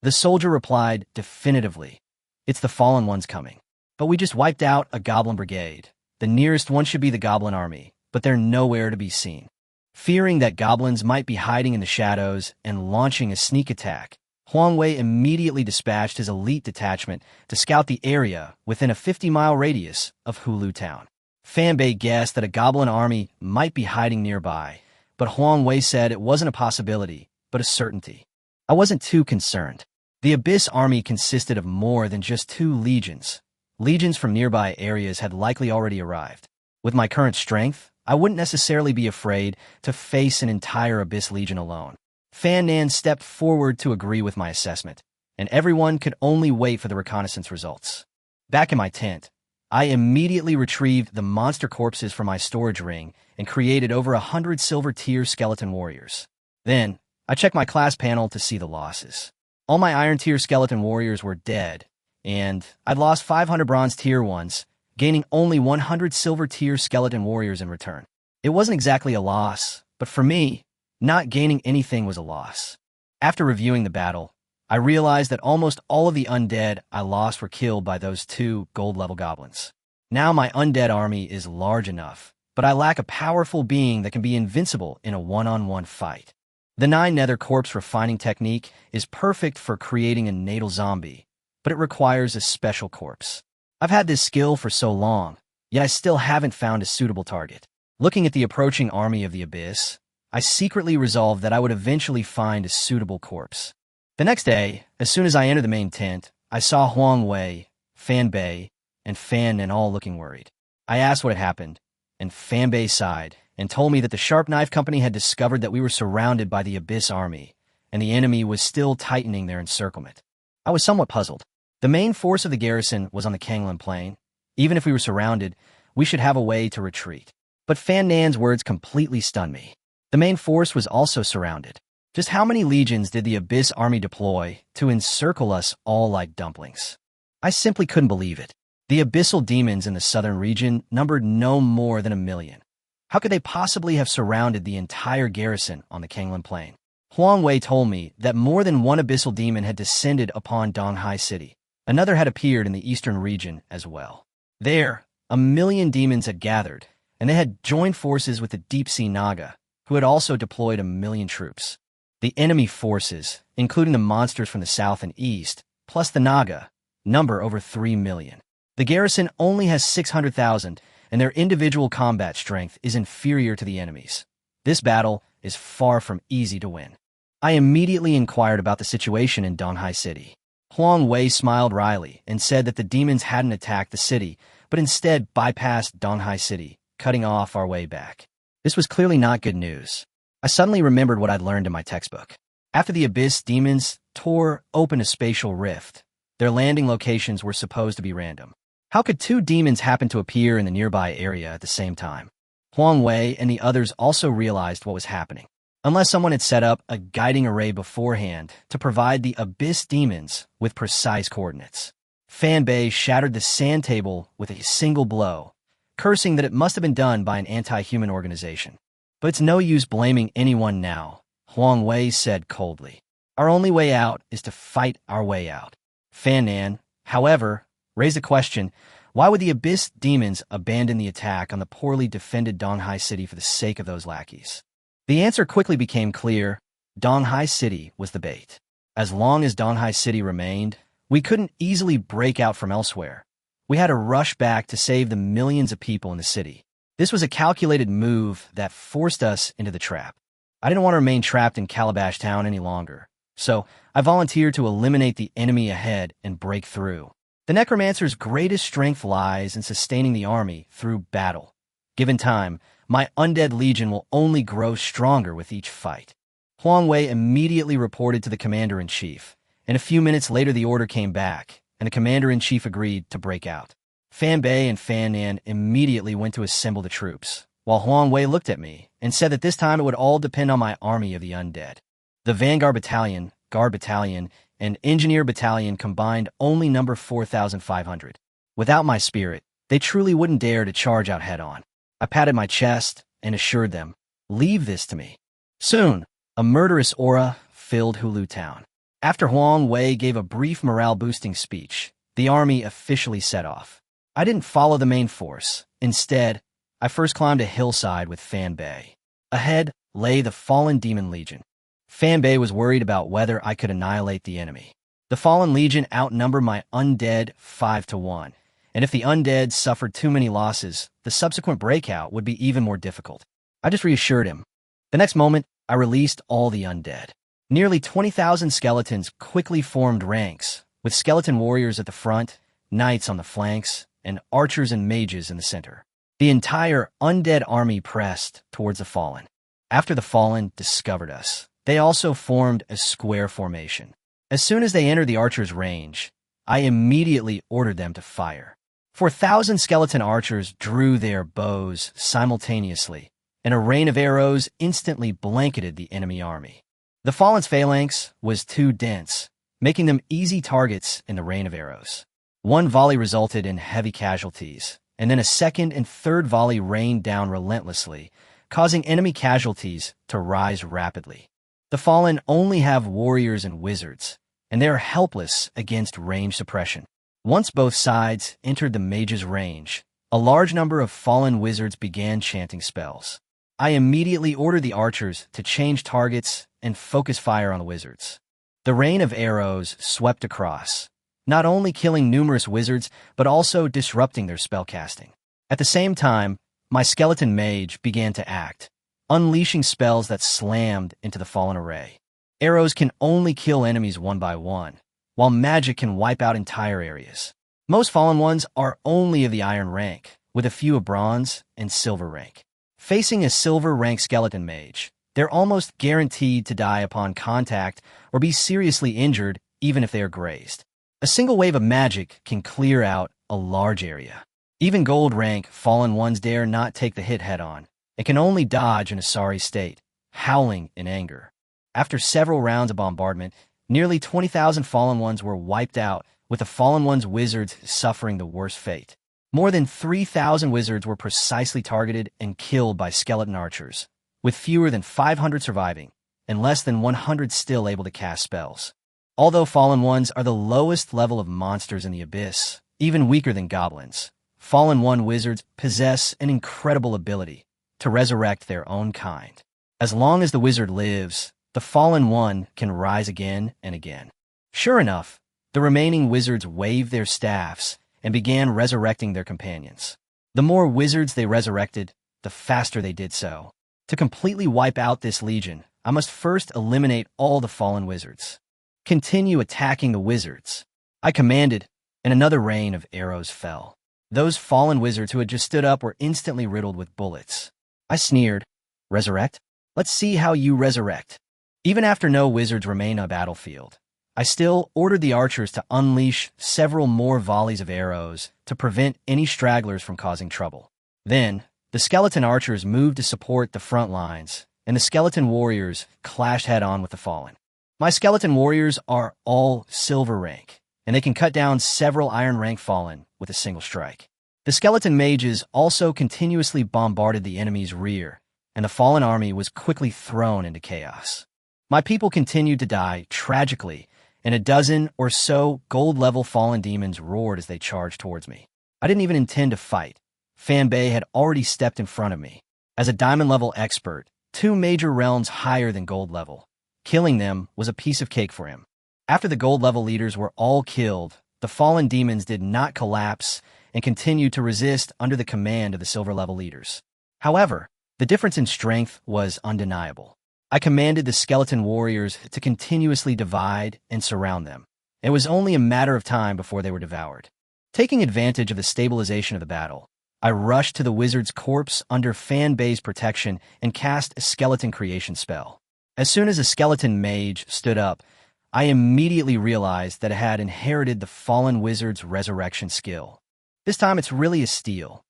The soldier replied definitively, "It's the fallen ones coming. But we just wiped out a Goblin brigade. The nearest one should be the Goblin army, but they're nowhere to be seen." Fearing that goblins might be hiding in the shadows and launching a sneak attack, Huang Wei immediately dispatched his elite detachment to scout the area within a 50-mile radius of Hulu Town. Fan Bei guessed that a goblin army might be hiding nearby, but Huang Wei said it wasn't a possibility, but a certainty. I wasn't too concerned. The Abyss army consisted of more than just 2 legions. Legions from nearby areas had likely already arrived. With my current strength, I wouldn't necessarily be afraid to face an entire Abyss Legion alone. Fan Nan stepped forward to agree with my assessment, and everyone could only wait for the reconnaissance results. Back in my tent, I immediately retrieved the monster corpses from my storage ring and created over 100 silver tier skeleton warriors. Then, I checked my class panel to see the losses. All my iron tier skeleton warriors were dead, and I'd lost 500 bronze tier ones, gaining only 100 silver tier skeleton warriors in return. It wasn't exactly a loss, but for me, not gaining anything was a loss. After reviewing the battle, I realized that almost all of the undead I lost were killed by those 2 gold-level goblins. Now my undead army is large enough, but I lack a powerful being that can be invincible in a one-on-one fight. The 9 nether corpse refining technique is perfect for creating a natal zombie, but it requires a special corpse. I've had this skill for so long, yet I still haven't found a suitable target. Looking at the approaching army of the Abyss, I secretly resolved that I would eventually find a suitable corpse. The next day, as soon as I entered the main tent, I saw Huang Wei, Fan Bei, and Fan Nan all looking worried. I asked what had happened, and Fan Bei sighed and told me that the Sharp Knife Company had discovered that we were surrounded by the Abyss Army, and the enemy was still tightening their encirclement. I was somewhat puzzled. The main force of the garrison was on the Kanglan Plain. Even if we were surrounded, we should have a way to retreat. But Fan Nan's words completely stunned me. The main force was also surrounded. Just how many legions did the Abyss Army deploy to encircle us all like dumplings? I simply couldn't believe it. The abyssal demons in the southern region numbered no more than 1 million. How could they possibly have surrounded the entire garrison on the Kanglan Plain? Huang Wei told me that more than one abyssal demon had descended upon Donghai City. Another had appeared in the eastern region as well. There, 1 million demons had gathered, and they had joined forces with the Deep Sea Naga, who had also deployed 1 million troops. The enemy forces, including the monsters from the south and east, plus the Naga, number over 3 million. The garrison only has 600,000, and their individual combat strength is inferior to the enemy's. This battle is far from easy to win. I immediately inquired about the situation in Donghai City. Huang Wei smiled wryly and said that the demons hadn't attacked the city, but instead bypassed Donghai City, cutting off our way back. This was clearly not good news. I suddenly remembered what I'd learned in my textbook. After the Abyss demons tore open a spatial rift, their landing locations were supposed to be random. How could 2 demons happen to appear in the nearby area at the same time? Huang Wei and the others also realized what was happening. Unless someone had set up a guiding array beforehand to provide the Abyss demons with precise coordinates. Fan Bei shattered the sand table with a single blow, cursing that it must have been done by an anti-human organization. But it's no use blaming anyone now, Huang Wei said coldly. Our only way out is to fight our way out. Fan Nan, however, raised a question: why would the Abyss demons abandon the attack on the poorly defended Donghai City for the sake of those lackeys? The answer quickly became clear. Donghai City was the bait. As long as Donghai City remained, we couldn't easily break out from elsewhere. We had to rush back to save the millions of people in the city. This was a calculated move that forced us into the trap. I didn't want to remain trapped in Calabash Town any longer, so I volunteered to eliminate the enemy ahead and break through. The Necromancer's greatest strength lies in sustaining the army through battle. Given time, my undead legion will only grow stronger with each fight. Huang Wei immediately reported to the commander-in-chief, and a few minutes later the order came back, and the commander-in-chief agreed to break out. Fan Bei and Fan Nan immediately went to assemble the troops, while Huang Wei looked at me and said that this time it would all depend on my army of the undead. The Vanguard Battalion, Guard Battalion, and Engineer Battalion combined only number 4,500. Without my spirit, they truly wouldn't dare to charge out head-on. I patted my chest and assured them, leave this to me. Soon, a murderous aura filled Hulu Town. After Huang Wei gave a brief morale-boosting speech, the army officially set off. I didn't follow the main force. Instead, I first climbed a hillside with Fan Bei. Ahead lay the Fallen Demon Legion. Fan Bei was worried about whether I could annihilate the enemy. The Fallen Legion outnumbered my undead 5-1, and if the undead suffered too many losses, the subsequent breakout would be even more difficult. I just reassured him. The next moment, I released all the undead. Nearly 20,000 skeletons quickly formed ranks, with skeleton warriors at the front, knights on the flanks, and archers and mages in the center. The entire undead army pressed towards the Fallen. After the Fallen discovered us, they also formed a square formation. As soon as they entered the archers' range, I immediately ordered them to fire. 4,000 skeleton archers drew their bows simultaneously, and a rain of arrows instantly blanketed the enemy army. The Fallen's phalanx was too dense, making them easy targets in the rain of arrows. One volley resulted in heavy casualties, and then a second and third volley rained down relentlessly, causing enemy casualties to rise rapidly. The Fallen only have warriors and wizards, and they are helpless against range suppression. Once both sides entered the mage's range, a large number of Fallen wizards began chanting spells. I immediately ordered the archers to change targets and focus fire on the wizards. The rain of arrows swept across, not only killing numerous wizards, but also disrupting their spellcasting. At the same time, my skeleton mage began to act, unleashing spells that slammed into the fallen array. Arrows can only kill enemies one by one, while magic can wipe out entire areas. Most fallen ones are only of the iron rank, with a few of bronze and silver rank. Facing a silver rank skeleton mage, they're almost guaranteed to die upon contact or be seriously injured even if they are grazed. A single wave of magic can clear out a large area. Even gold rank fallen ones dare not take the hit head-on and can only dodge in a sorry state, howling in anger. After several rounds of bombardment, nearly 20,000 fallen ones were wiped out, with the fallen ones' wizards suffering the worst fate. More than 3,000 wizards were precisely targeted and killed by skeleton archers, with fewer than 500 surviving and less than 100 still able to cast spells. Although fallen ones are the lowest level of monsters in the abyss, even weaker than goblins, fallen one wizards possess an incredible ability to resurrect their own kind. As long as the wizard lives, the fallen one can rise again and again. Sure enough, the remaining wizards waved their staffs and began resurrecting their companions. The more wizards they resurrected, the faster they did so. To completely wipe out this legion, I must first eliminate all the fallen wizards. Continue attacking the wizards, I commanded, and another rain of arrows fell. Those fallen wizards who had just stood up were instantly riddled with bullets. I sneered, "Resurrect? Let's see how you resurrect." Even after no wizards remained on the battlefield, I still ordered the archers to unleash several more volleys of arrows to prevent any stragglers from causing trouble. Then, the skeleton archers moved to support the front lines, and the skeleton warriors clashed head-on with the fallen. My skeleton warriors are all silver rank, and they can cut down several iron rank fallen with a single strike. The skeleton mages also continuously bombarded the enemy's rear, and the fallen army was quickly thrown into chaos. My people continued to die tragically, and a dozen or so gold-level fallen demons roared as they charged towards me. I didn't even intend to fight. Fan Bei had already stepped in front of me. As a diamond-level expert, 2 major realms higher than gold level, killing them was a piece of cake for him. After the gold-level leaders were all killed, the fallen demons did not collapse and continued to resist under the command of the silver-level leaders. However, the difference in strength was undeniable. I commanded the skeleton warriors to continuously divide and surround them. It was only a matter of time before they were devoured. Taking advantage of the stabilization of the battle, I rushed to the wizard's corpse under Fan Bei's protection and cast a skeleton creation spell. As soon as a skeleton mage stood up, I immediately realized that it had inherited the fallen wizard's resurrection skill. This time it's really a steal,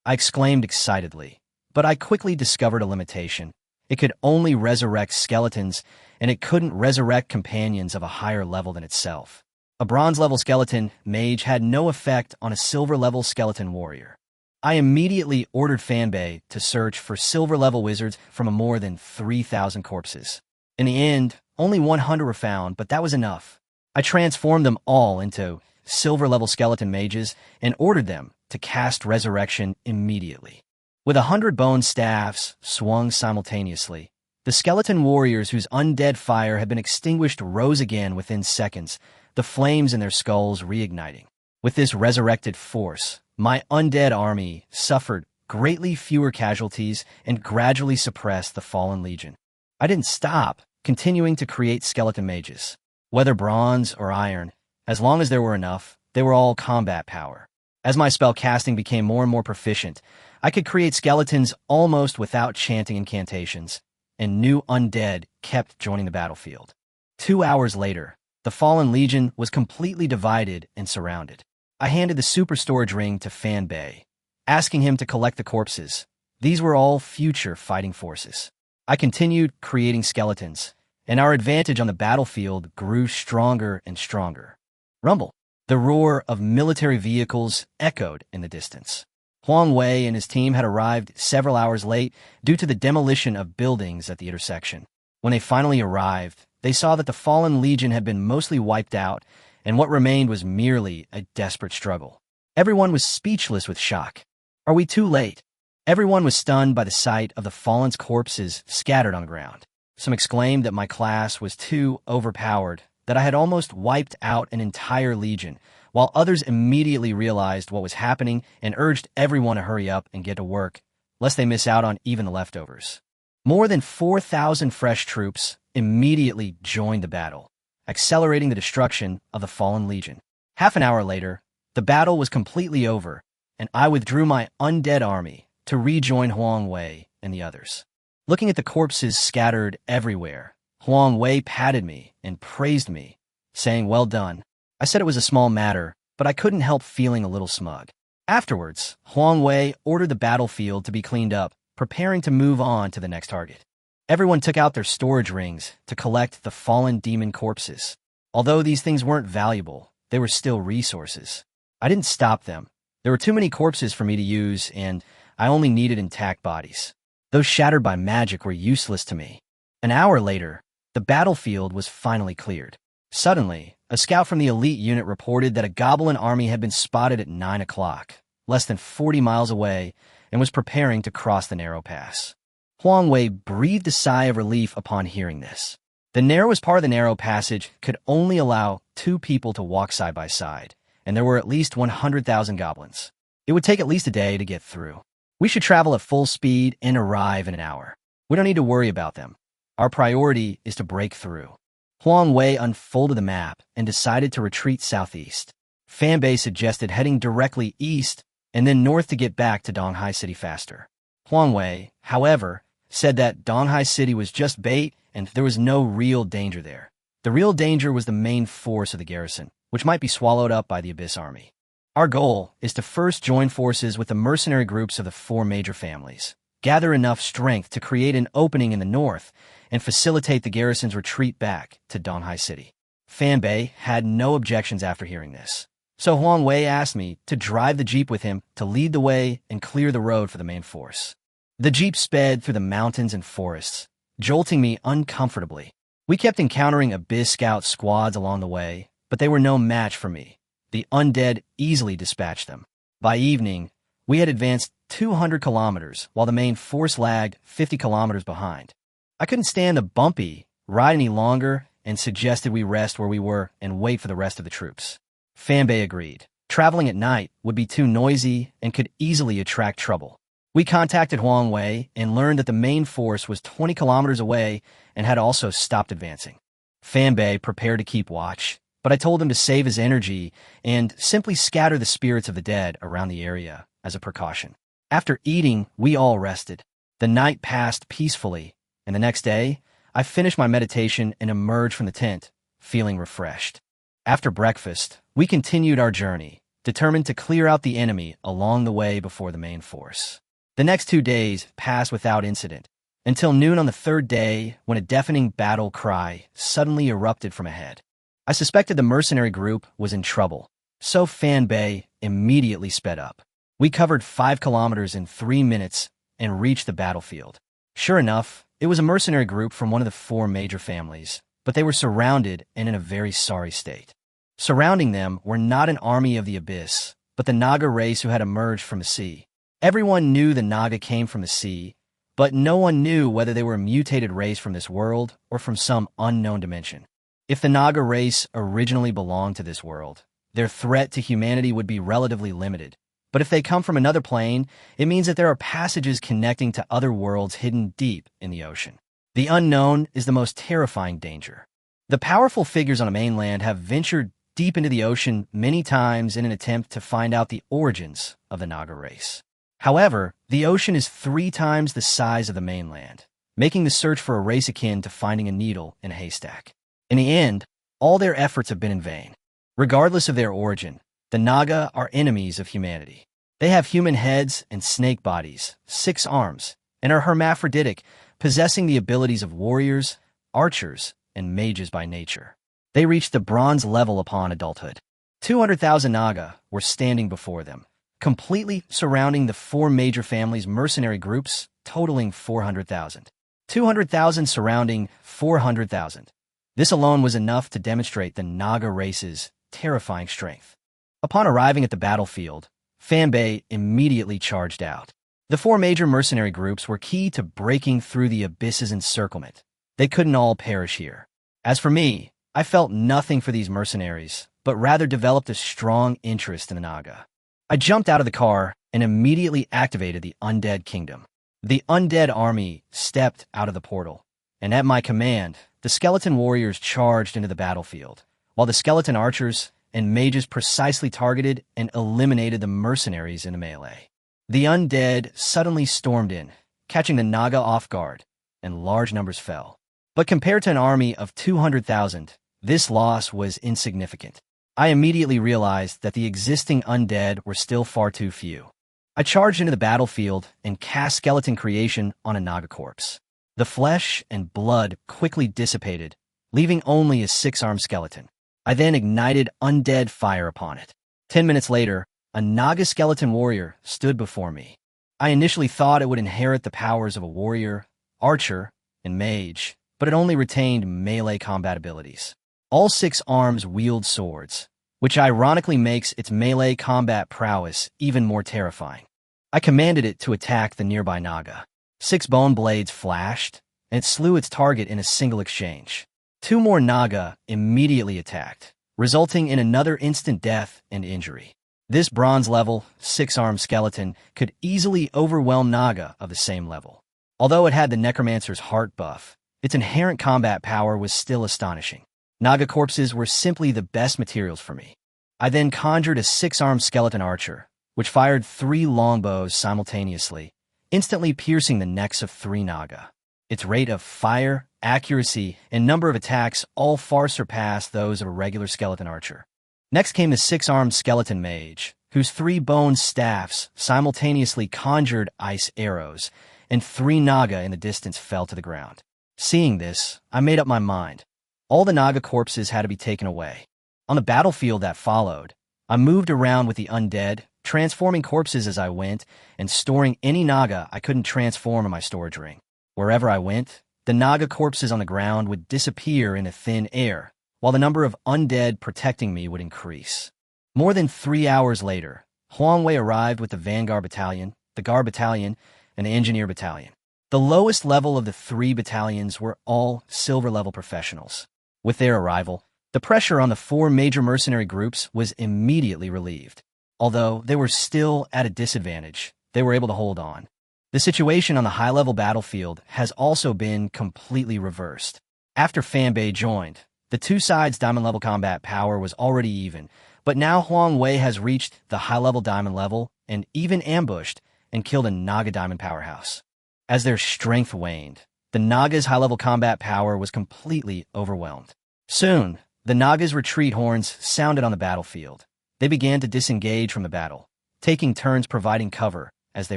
I exclaimed excitedly, but I quickly discovered a limitation. It could only resurrect skeletons, and it couldn't resurrect companions of a higher level than itself. A bronze-level skeleton mage had no effect on a silver-level skeleton warrior. I immediately ordered Fan Bei to search for silver-level wizards from more than 3,000 corpses. In the end, only 100 were found, but that was enough. I transformed them all into silver-level skeleton mages and ordered them to cast resurrection immediately. With 100 bone staffs swung simultaneously, the skeleton warriors whose undead fire had been extinguished rose again within seconds, the flames in their skulls reigniting. With this resurrected force, my undead army suffered greatly fewer casualties and gradually suppressed the fallen legion. I didn't stop, continuing to create skeleton mages. Whether bronze or iron, as long as there were enough, they were all combat power. As my spell casting became more and more proficient, I could create skeletons almost without chanting incantations, and new undead kept joining the battlefield. 2 hours later, the fallen legion was completely divided and surrounded. I handed the super storage ring to Fan Bei, asking him to collect the corpses. These were all future fighting forces. I continued creating skeletons, and our advantage on the battlefield grew stronger and stronger. Rumble. The roar of military vehicles echoed in the distance. Huang Wei and his team had arrived several hours late due to the demolition of buildings at the intersection. When they finally arrived, they saw that the fallen legion had been mostly wiped out, and what remained was merely a desperate struggle. Everyone was speechless with shock. Are we too late? Everyone was stunned by the sight of the fallen's corpses scattered on the ground. Some exclaimed that my class was too overpowered, that I had almost wiped out an entire legion, while others immediately realized what was happening and urged everyone to hurry up and get to work, lest they miss out on even the leftovers. More than 4,000 fresh troops immediately joined the battle, accelerating the destruction of the fallen legion. Half an hour later, the battle was completely over, and I withdrew my undead army to rejoin Huang Wei and the others. Looking at the corpses scattered everywhere, Huang Wei patted me and praised me, saying, "Well done." I said it was a small matter, but I couldn't help feeling a little smug. Afterwards, Huang Wei ordered the battlefield to be cleaned up, preparing to move on to the next target. Everyone took out their storage rings to collect the fallen demon corpses. Although these things weren't valuable, they were still resources. I didn't stop them. There were too many corpses for me to use, and I only needed intact bodies. Those shattered by magic were useless to me. An hour later, the battlefield was finally cleared. Suddenly, a scout from the elite unit reported that a goblin army had been spotted at 9 o'clock, less than 40 miles away, and was preparing to cross the narrow pass. Huang Wei breathed a sigh of relief upon hearing this. The narrowest part of the narrow passage could only allow 2 people to walk side by side, and there were at least 100,000 goblins. It would take at least a day to get through. We should travel at full speed and arrive in an hour. We don't need to worry about them. Our priority is to break through. Huang Wei unfolded the map and decided to retreat southeast. Fan Bei suggested heading directly east and then north to get back to Donghai City faster. Huang Wei, however, said that Donghai City was just bait and there was no real danger there. The real danger was the main force of the garrison, which might be swallowed up by the Abyss Army. Our goal is to first join forces with the mercenary groups of the 4 major families, gather enough strength to create an opening in the north, and facilitate the garrison's retreat back to Donghai City. Fan Bei had no objections after hearing this, so Huang Wei asked me to drive the jeep with him to lead the way and clear the road for the main force. The jeep sped through the mountains and forests, jolting me uncomfortably. We kept encountering Abyss Scout squads along the way, but they were no match for me. The undead easily dispatched them. By evening, we had advanced 200 kilometers, while the main force lagged 50 kilometers behind. I couldn't stand the bumpy ride any longer and suggested we rest where we were and wait for the rest of the troops. Fan Bei agreed. Traveling at night would be too noisy and could easily attract trouble. We contacted Huang Wei and learned that the main force was 20 kilometers away and had also stopped advancing. Fan Bei prepared to keep watch, but I told him to save his energy and simply scatter the spirits of the dead around the area as a precaution. After eating, we all rested. The night passed peacefully, and the next day, I finished my meditation and emerged from the tent, feeling refreshed. After breakfast, we continued our journey, determined to clear out the enemy along the way before the main force. The next 2 days passed without incident, until noon on the 3rd day when a deafening battle cry suddenly erupted from ahead. I suspected the mercenary group was in trouble, so Fan Bei immediately sped up. We covered 5 kilometers in 3 minutes and reached the battlefield. Sure enough, it was a mercenary group from one of the 4 major families, but they were surrounded and in a very sorry state. Surrounding them were not an army of the Abyss, but the Naga race who had emerged from the sea. Everyone knew the Naga came from the sea, but no one knew whether they were a mutated race from this world or from some unknown dimension. If the Naga race originally belonged to this world, their threat to humanity would be relatively limited. But if they come from another plane, it means that there are passages connecting to other worlds hidden deep in the ocean. The unknown is the most terrifying danger. The powerful figures on the mainland have ventured deep into the ocean many times in an attempt to find out the origins of the Naga race. However, the ocean is 3 times the size of the mainland, making the search for a race akin to finding a needle in a haystack. In the end, all their efforts have been in vain. Regardless of their origin, the Naga are enemies of humanity. They have human heads and snake bodies, 6 arms, and are hermaphroditic, possessing the abilities of warriors, archers, and mages by nature. They reached the bronze level upon adulthood. 200,000 Naga were standing before them, completely surrounding the 4 major families' mercenary groups, totaling 400,000. 200,000 surrounding 400,000. This alone was enough to demonstrate the Naga race's terrifying strength. Upon arriving at the battlefield, Fan Bei immediately charged out. The 4 major mercenary groups were key to breaking through the Abyss's encirclement. They couldn't all perish here. As for me, I felt nothing for these mercenaries, but rather developed a strong interest in the Naga. I jumped out of the car and immediately activated the Undead Kingdom. The undead army stepped out of the portal, and at my command, the skeleton warriors charged into the battlefield, while the skeleton archers and mages precisely targeted and eliminated the mercenaries in a melee. The undead suddenly stormed in, catching the Naga off guard, and large numbers fell. But compared to an army of 200,000, this loss was insignificant. I immediately realized that the existing undead were still far too few. I charged into the battlefield and cast skeleton creation on a Naga corpse. The flesh and blood quickly dissipated, leaving only a 6-armed skeleton. I then ignited undead fire upon it. 10 minutes later, a Naga skeleton warrior stood before me. I initially thought it would inherit the powers of a warrior, archer, and mage, but it only retained melee combat abilities. All 6 arms wield swords, which ironically makes its melee combat prowess even more terrifying. I commanded it to attack the nearby Naga. 6 bone blades flashed, and it slew its target in a single exchange. 2 more Naga immediately attacked, resulting in another instant death and injury. This bronze-level, 6-armed skeleton could easily overwhelm Naga of the same level. Although it had the Necromancer's heart buff, its inherent combat power was still astonishing. Naga corpses were simply the best materials for me. I then conjured a 6-armed skeleton archer, which fired 3 longbows simultaneously, instantly piercing the necks of 3 Naga. Its rate of fire, accuracy, and number of attacks all far surpassed those of a regular skeleton archer. Next came the 6-armed skeleton mage, whose 3 bone staffs simultaneously conjured ice arrows, and 3 Naga in the distance fell to the ground. Seeing this, I made up my mind. All the Naga corpses had to be taken away. On the battlefield that followed, I moved around with the undead, transforming corpses as I went, and storing any Naga I couldn't transform in my storage ring. Wherever I went, the Naga corpses on the ground would disappear into thin air, while the number of undead protecting me would increase. More than 3 hours later, Huang Wei arrived with the Vanguard Battalion, the Guard Battalion, and the Engineer Battalion. The lowest level of the 3 battalions were all silver-level professionals. With their arrival, the pressure on the 4 major mercenary groups was immediately relieved. Although they were still at a disadvantage, they were able to hold on. The situation on the high-level battlefield has also been completely reversed. After Fan Bei joined, the 2 sides' diamond-level combat power was already even, but now Huang Wei has reached the high-level diamond level and even ambushed and killed a Naga diamond powerhouse. As their strength waned, the Naga's high-level combat power was completely overwhelmed. Soon, the Naga's retreat horns sounded on the battlefield. They began to disengage from the battle, taking turns providing cover as they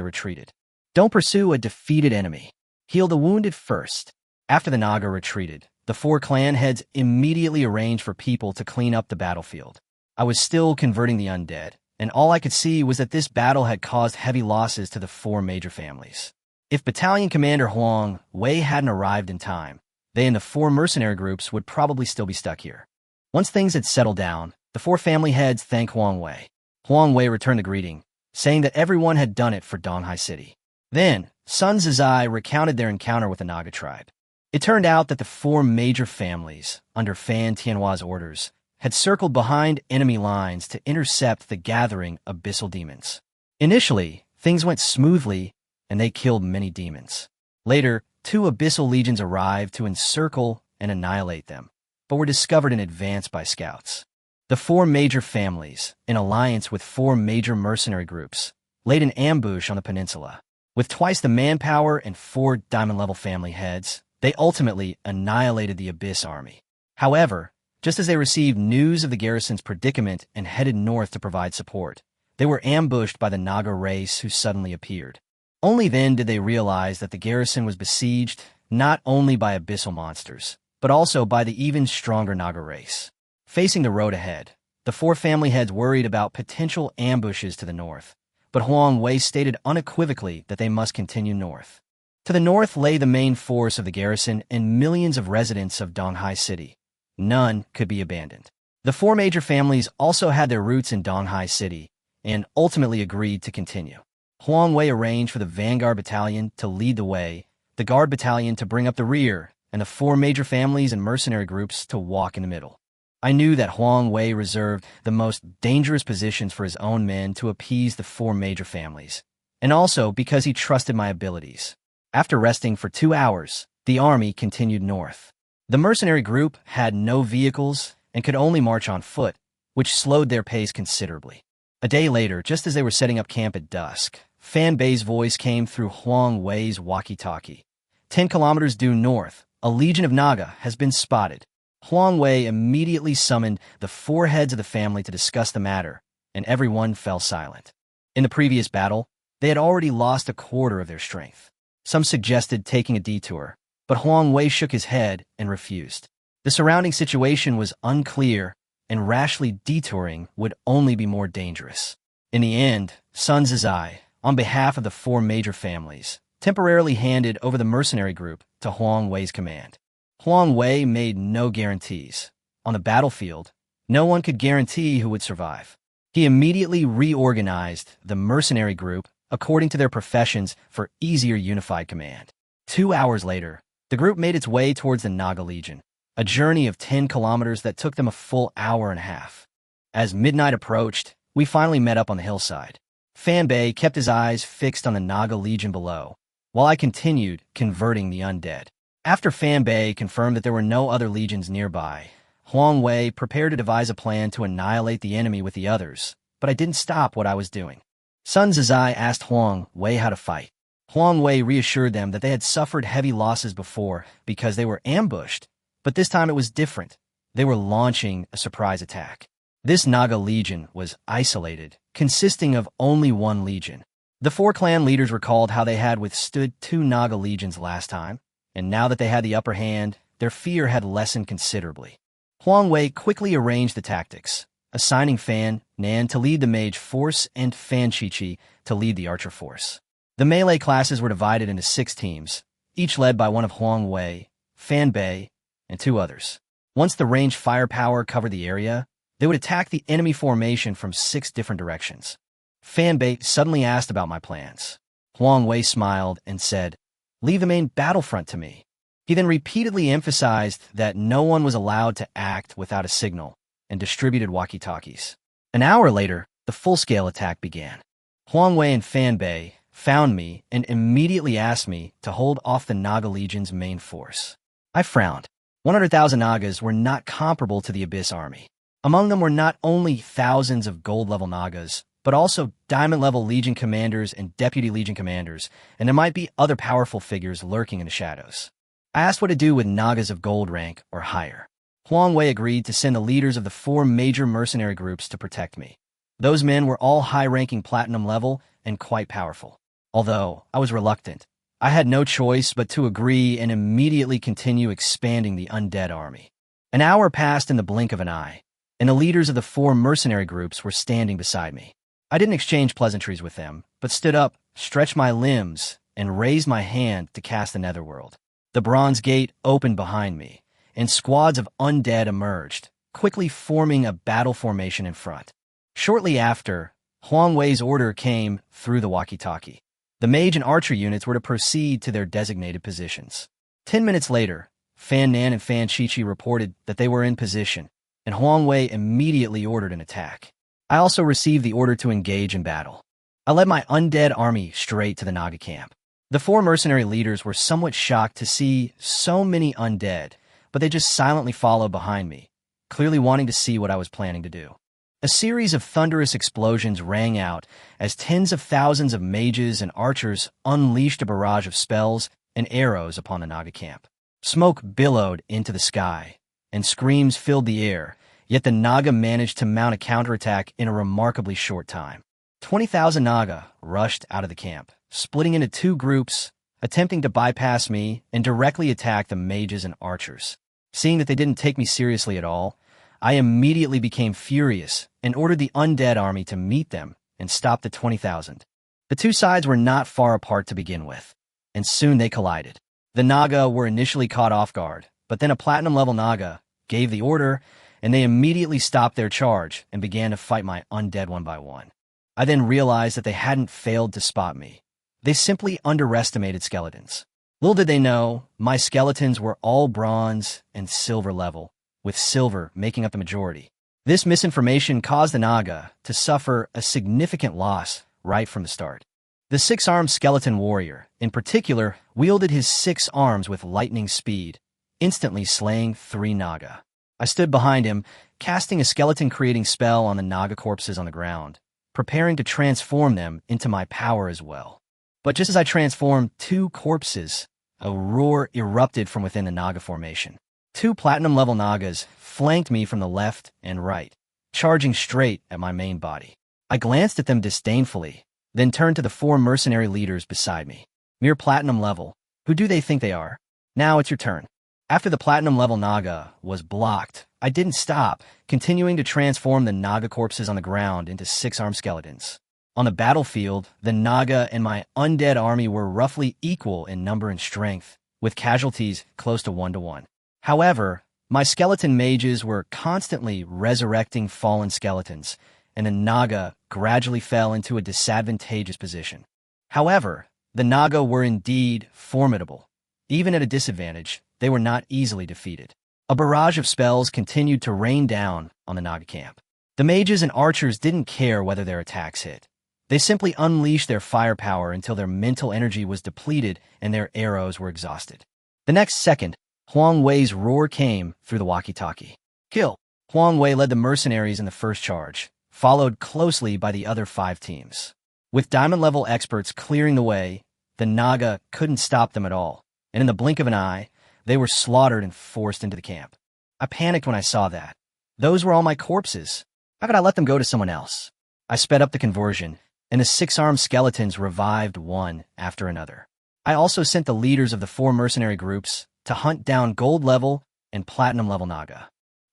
retreated. Don't pursue a defeated enemy. Heal the wounded first. After the Naga retreated, the 4 clan heads immediately arranged for people to clean up the battlefield. I was still converting the undead, and all I could see was that this battle had caused heavy losses to the 4 major families. If Battalion Commander Huang Wei hadn't arrived in time, they and the 4 mercenary groups would probably still be stuck here. Once things had settled down, the 4 family heads thanked Huang Wei. Huang Wei returned the greeting, saying that everyone had done it for Donghai City. Then, Sun Zizai recounted their encounter with the Naga tribe. It turned out that the 4 major families, under Fan Tianhua's orders, had circled behind enemy lines to intercept the gathering abyssal demons. Initially, things went smoothly, and they killed many demons. Later, 2 abyssal legions arrived to encircle and annihilate them, but were discovered in advance by scouts. The 4 major families, in alliance with 4 major mercenary groups, laid an ambush on the peninsula. With twice the manpower and 4 diamond-level family heads, they ultimately annihilated the Abyss army. However, just as they received news of the garrison's predicament and headed north to provide support, they were ambushed by the Naga race who suddenly appeared. Only then did they realize that the garrison was besieged not only by abyssal monsters, but also by the even stronger Naga race. Facing the road ahead, the 4 family heads worried about potential ambushes to the north, but Huang Wei stated unequivocally that they must continue north. To the north lay the main force of the garrison and millions of residents of Donghai City. None could be abandoned. The 4 major families also had their roots in Donghai City and ultimately agreed to continue. Huang Wei arranged for the Vanguard Battalion to lead the way, the Guard Battalion to bring up the rear, and the 4 major families and mercenary groups to walk in the middle. I knew that Huang Wei reserved the most dangerous positions for his own men to appease the 4 major families, and also because he trusted my abilities. After resting for 2 hours, the army continued north. The mercenary group had no vehicles and could only march on foot, which slowed their pace considerably. A day later, just as they were setting up camp at dusk, Fan Bei's voice came through Huang Wei's walkie-talkie. 10 kilometers due north, a legion of Naga has been spotted. Huang Wei immediately summoned the 4 heads of the family to discuss the matter, and everyone fell silent. In the previous battle, they had already lost a quarter of their strength. Some suggested taking a detour, but Huang Wei shook his head and refused. The surrounding situation was unclear, and rashly detouring would only be more dangerous. In the end, Sun Zizai, on behalf of the 4 major families, temporarily handed over the mercenary group to Huang Wei's command. Huang Wei made no guarantees. On the battlefield, no one could guarantee who would survive. He immediately reorganized the mercenary group according to their professions for easier unified command. 2 hours later, the group made its way towards the Naga Legion, a journey of 10 kilometers that took them a full hour and a half. As midnight approached, we finally met up on the hillside. Fan Bei kept his eyes fixed on the Naga Legion below, while I continued converting the undead. After Fan Bei confirmed that there were no other legions nearby, Huang Wei prepared to devise a plan to annihilate the enemy with the others, but I didn't stop what I was doing. Sun Zizai asked Huang Wei how to fight. Huang Wei reassured them that they had suffered heavy losses before because they were ambushed, but this time it was different. They were launching a surprise attack. This Naga Legion was isolated, consisting of only 1 legion. The 4 clan leaders recalled how they had withstood 2 Naga legions last time, and now that they had the upper hand, their fear had lessened considerably. Huang Wei quickly arranged the tactics, assigning Fan Nan to lead the mage force and Fan Qiqi to lead the archer force. The melee classes were divided into 6 teams, each led by one of Huang Wei, Fan Bei, and 2 others. Once the ranged firepower covered the area, they would attack the enemy formation from 6 different directions. Fan Bei suddenly asked about my plans. Huang Wei smiled and said, "Leave the main battlefront to me." He then repeatedly emphasized that no one was allowed to act without a signal, and distributed walkie-talkies. An hour later, the full-scale attack began. Huang Wei and Fan Bei found me and immediately asked me to hold off the Naga Legion's main force. I frowned. 100,000 Nagas were not comparable to the Abyss army. Among them were not only thousands of gold-level Nagas, but also diamond-level Legion commanders and deputy Legion commanders, and there might be other powerful figures lurking in the shadows. I asked what to do with Nagas of gold rank or higher. Huang Wei agreed to send the leaders of the 4 major mercenary groups to protect me. Those men were all high-ranking platinum level and quite powerful. Although I was reluctant, I had no choice but to agree and immediately continue expanding the undead army. An hour passed in the blink of an eye, and the leaders of the 4 mercenary groups were standing beside me. I didn't exchange pleasantries with them, but stood up, stretched my limbs, and raised my hand to cast the netherworld. The bronze gate opened behind me, and squads of undead emerged, quickly forming a battle formation in front. Shortly after, Huang Wei's order came through the walkie-talkie. The mage and archer units were to proceed to their designated positions. 10 minutes later, Fan Nan and Fan Qiqi reported that they were in position, and Huang Wei immediately ordered an attack. I also received the order to engage in battle. I led my undead army straight to the Naga camp. The 4 mercenary leaders were somewhat shocked to see so many undead, but they just silently followed behind me, clearly wanting to see what I was planning to do. A series of thunderous explosions rang out as tens of thousands of mages and archers unleashed a barrage of spells and arrows upon the Naga camp. Smoke billowed into the sky, and screams filled the air, yet the Naga managed to mount a counterattack in a remarkably short time. 20,000 Naga rushed out of the camp, splitting into 2 groups, attempting to bypass me and directly attack the mages and archers. Seeing that they didn't take me seriously at all, I immediately became furious and ordered the undead army to meet them and stop the 20,000. The 2 sides were not far apart to begin with, and soon they collided. The Naga were initially caught off guard, but then a platinum-level Naga gave the order, and they immediately stopped their charge and began to fight my undead one by one. I then realized that they hadn't failed to spot me. They simply underestimated skeletons. Little did they know, my skeletons were all bronze and silver level, with silver making up the majority. This misinformation caused the Naga to suffer a significant loss right from the start. The six-armed skeleton warrior, in particular, wielded his 6 arms with lightning speed, instantly slaying 3 Naga. I stood behind him, casting a skeleton-creating spell on the Naga corpses on the ground, preparing to transform them into my power as well. But just as I transformed 2 corpses, a roar erupted from within the Naga formation. 2 platinum-level Nagas flanked me from the left and right, charging straight at my main body. I glanced at them disdainfully, then turned to the 4 mercenary leaders beside me. Mere platinum level. Who do they think they are? Now it's your turn. After the platinum level Naga was blocked, I didn't stop, continuing to transform the Naga corpses on the ground into 6-armed skeletons. On the battlefield, the Naga and my undead army were roughly equal in number and strength, with casualties close to 1-to-1. However, my skeleton mages were constantly resurrecting fallen skeletons, and the Naga gradually fell into a disadvantageous position. However, the Naga were indeed formidable. Even at a disadvantage, they were not easily defeated. A barrage of spells continued to rain down on the Naga camp. The mages and archers didn't care whether their attacks hit. They simply unleashed their firepower until their mental energy was depleted and their arrows were exhausted. The next second, Huang Wei's roar came through the walkie-talkie. Kill! Huang Wei led the mercenaries in the first charge, followed closely by the other 5 teams. With diamond-level experts clearing the way, the Naga couldn't stop them at all, and in the blink of an eye, they were slaughtered and forced into the camp. I panicked when I saw that. Those were all my corpses. How could I let them go to someone else? I sped up the conversion, and the 6-armed skeletons revived one after another. I also sent the leaders of the 4 mercenary groups to hunt down gold-level and platinum-level Naga.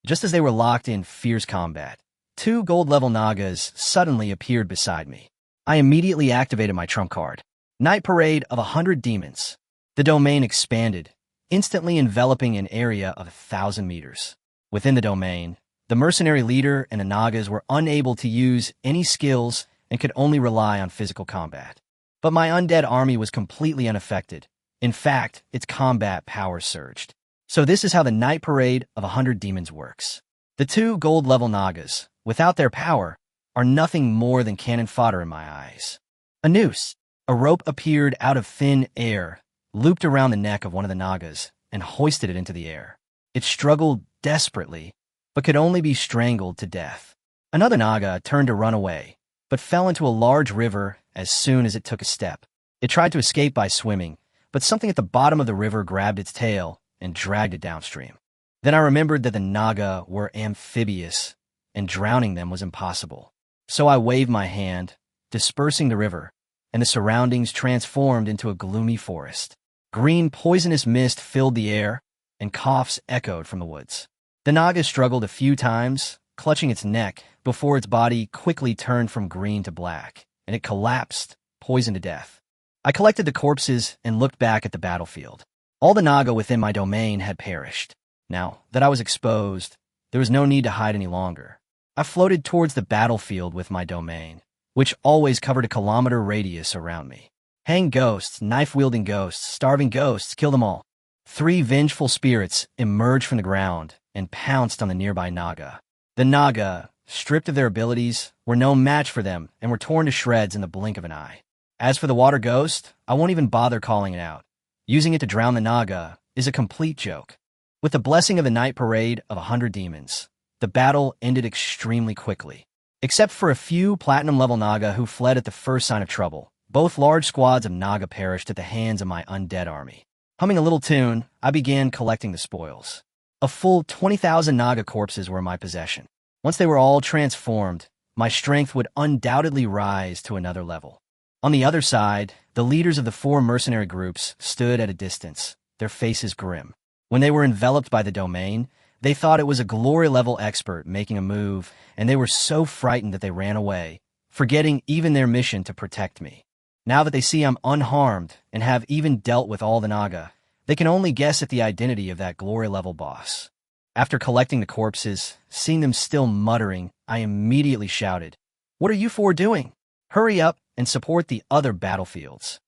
Just as they were locked in fierce combat, 2 gold-level Nagas suddenly appeared beside me. I immediately activated my trump card. Night Parade of 100 Demons. The domain expanded, instantly enveloping an area of 1,000 meters. Within the domain, the mercenary leader and the Nagas were unable to use any skills and could only rely on physical combat. But my undead army was completely unaffected. In fact, its combat power surged. So this is how the Night Parade of 100 Demons works. The 2 gold-level Nagas, without their power, are nothing more than cannon fodder in my eyes. A noose. A rope appeared out of thin air, looped around the neck of one of the Nagas, and hoisted it into the air. It struggled desperately, but could only be strangled to death. Another Naga turned to run away, but fell into a large river as soon as it took a step. It tried to escape by swimming, but something at the bottom of the river grabbed its tail and dragged it downstream. Then I remembered that the Naga were amphibious, and drowning them was impossible. So I waved my hand, dispersing the river, and the surroundings transformed into a gloomy forest. Green poisonous mist filled the air, and coughs echoed from the woods. The Naga struggled a few times, clutching its neck, before its body quickly turned from green to black, and it collapsed, poisoned to death. I collected the corpses and looked back at the battlefield. All the Naga within my domain had perished. Now that I was exposed, there was no need to hide any longer. I floated towards the battlefield with my domain, which always covered a kilometer radius around me. Hang ghosts, knife-wielding ghosts, starving ghosts, kill them all. 3 vengeful spirits emerged from the ground and pounced on the nearby Naga. The Naga, stripped of their abilities, were no match for them and were torn to shreds in the blink of an eye. As for the water ghost, I won't even bother calling it out. Using it to drown the Naga is a complete joke. With the blessing of the Night Parade of 100 Demons, the battle ended extremely quickly. Except for a few platinum-level Naga who fled at the first sign of trouble, both large squads of Naga perished at the hands of my undead army. Humming a little tune, I began collecting the spoils. A full 20,000 Naga corpses were in my possession. Once they were all transformed, my strength would undoubtedly rise to another level. On the other side, the leaders of the 4 mercenary groups stood at a distance, their faces grim. When they were enveloped by the domain, they thought it was a glory-level expert making a move, and they were so frightened that they ran away, forgetting even their mission to protect me. Now that they see I'm unharmed and have even dealt with all the Naga, they can only guess at the identity of that glory-level boss. After collecting the corpses, seeing them still muttering, I immediately shouted, "What are you 4 doing? Hurry up and support the other battlefields."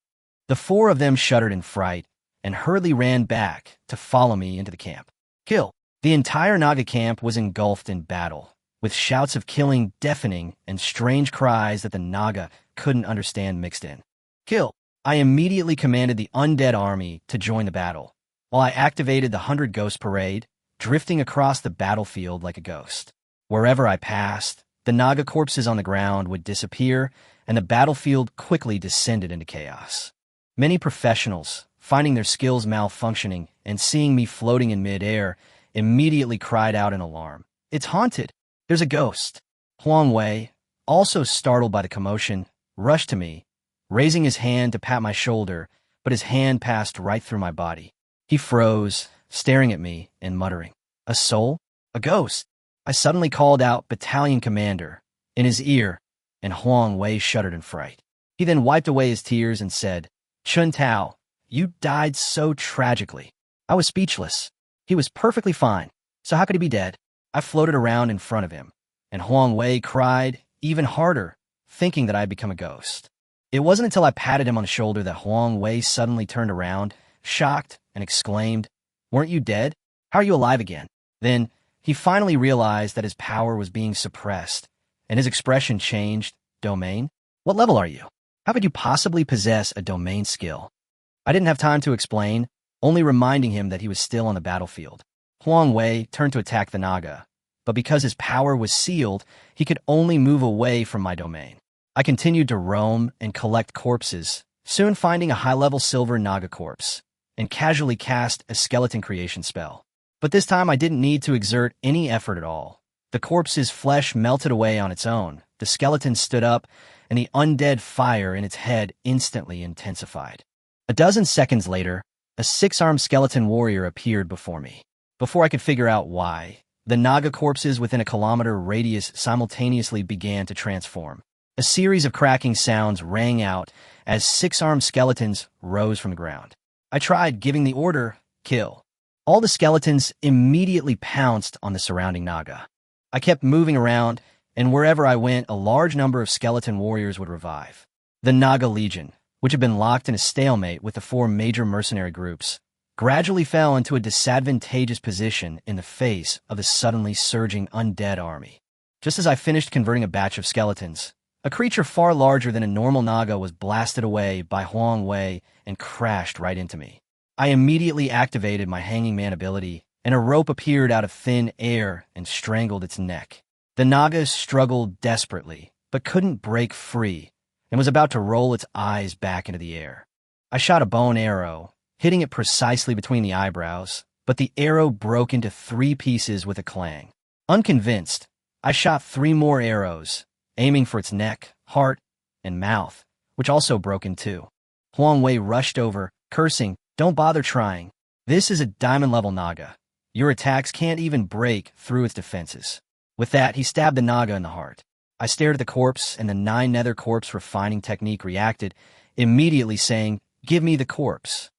The 4 of them shuddered in fright and hurriedly ran back to follow me into the camp. Kill! The entire Naga camp was engulfed in battle, with shouts of killing deafening and strange cries that the Naga couldn't understand mixed in. Kill. I immediately commanded the undead army to join the battle, while I activated the 100 Ghost Parade, drifting across the battlefield like a ghost. Wherever I passed, the Naga corpses on the ground would disappear, and the battlefield quickly descended into chaos. Many professionals, finding their skills malfunctioning and seeing me floating in midair, immediately cried out in alarm. "It's haunted! There's a ghost!" Huang Wei, also startled by the commotion, rushed to me, raising his hand to pat my shoulder, but his hand passed right through my body. He froze, staring at me and muttering, "A soul? A ghost?" I suddenly called out "Battalion Commander" in his ear, and Huang Wei shuddered in fright. He then wiped away his tears and said, "Chun Tao, you died so tragically." I was speechless. He was perfectly fine, so how could he be dead? I floated around in front of him, and Huang Wei cried even harder, thinking that I had become a ghost. It wasn't until I patted him on the shoulder that Huang Wei suddenly turned around, shocked, and exclaimed, "Weren't you dead? How are you alive again?" Then, he finally realized that his power was being suppressed, and his expression changed. "Domain? What level are you? How could you possibly possess a domain skill?" I didn't have time to explain, only reminding him that he was still on the battlefield. Huang Wei turned to attack the Naga, but because his power was sealed, he could only move away from my domain. I continued to roam and collect corpses, soon finding a high-level silver Naga corpse, and casually cast a skeleton creation spell. But this time I didn't need to exert any effort at all. The corpse's flesh melted away on its own, the skeleton stood up, and the undead fire in its head instantly intensified. A dozen seconds later, a 6-armed skeleton warrior appeared before me. Before I could figure out why, the Naga corpses within a kilometer radius simultaneously began to transform. A series of cracking sounds rang out as 6-armed skeletons rose from the ground. I tried giving the order, "Kill." All the skeletons immediately pounced on the surrounding Naga. I kept moving around, and wherever I went, a large number of skeleton warriors would revive. The Naga Legion, which had been locked in a stalemate with the 4 major mercenary groups, gradually fell into a disadvantageous position in the face of the suddenly surging undead army. Just as I finished converting a batch of skeletons, a creature far larger than a normal Naga was blasted away by Huang Wei and crashed right into me. I immediately activated my Hanging Man ability, and a rope appeared out of thin air and strangled its neck. The Naga struggled desperately, but couldn't break free, and was about to roll its eyes back into the air. I shot a bow and arrow, hitting it precisely between the eyebrows, but the arrow broke into 3 pieces with a clang. Unconvinced, I shot 3 more arrows, aiming for its neck, heart, and mouth, which also broke in 2. Huang Wei rushed over, cursing, "Don't bother trying. This is a diamond-level Naga. Your attacks can't even break through its defenses." With that, he stabbed the Naga in the heart. I stared at the corpse, and the 9 nether corpse refining technique reacted, immediately saying, "Give me the corpse."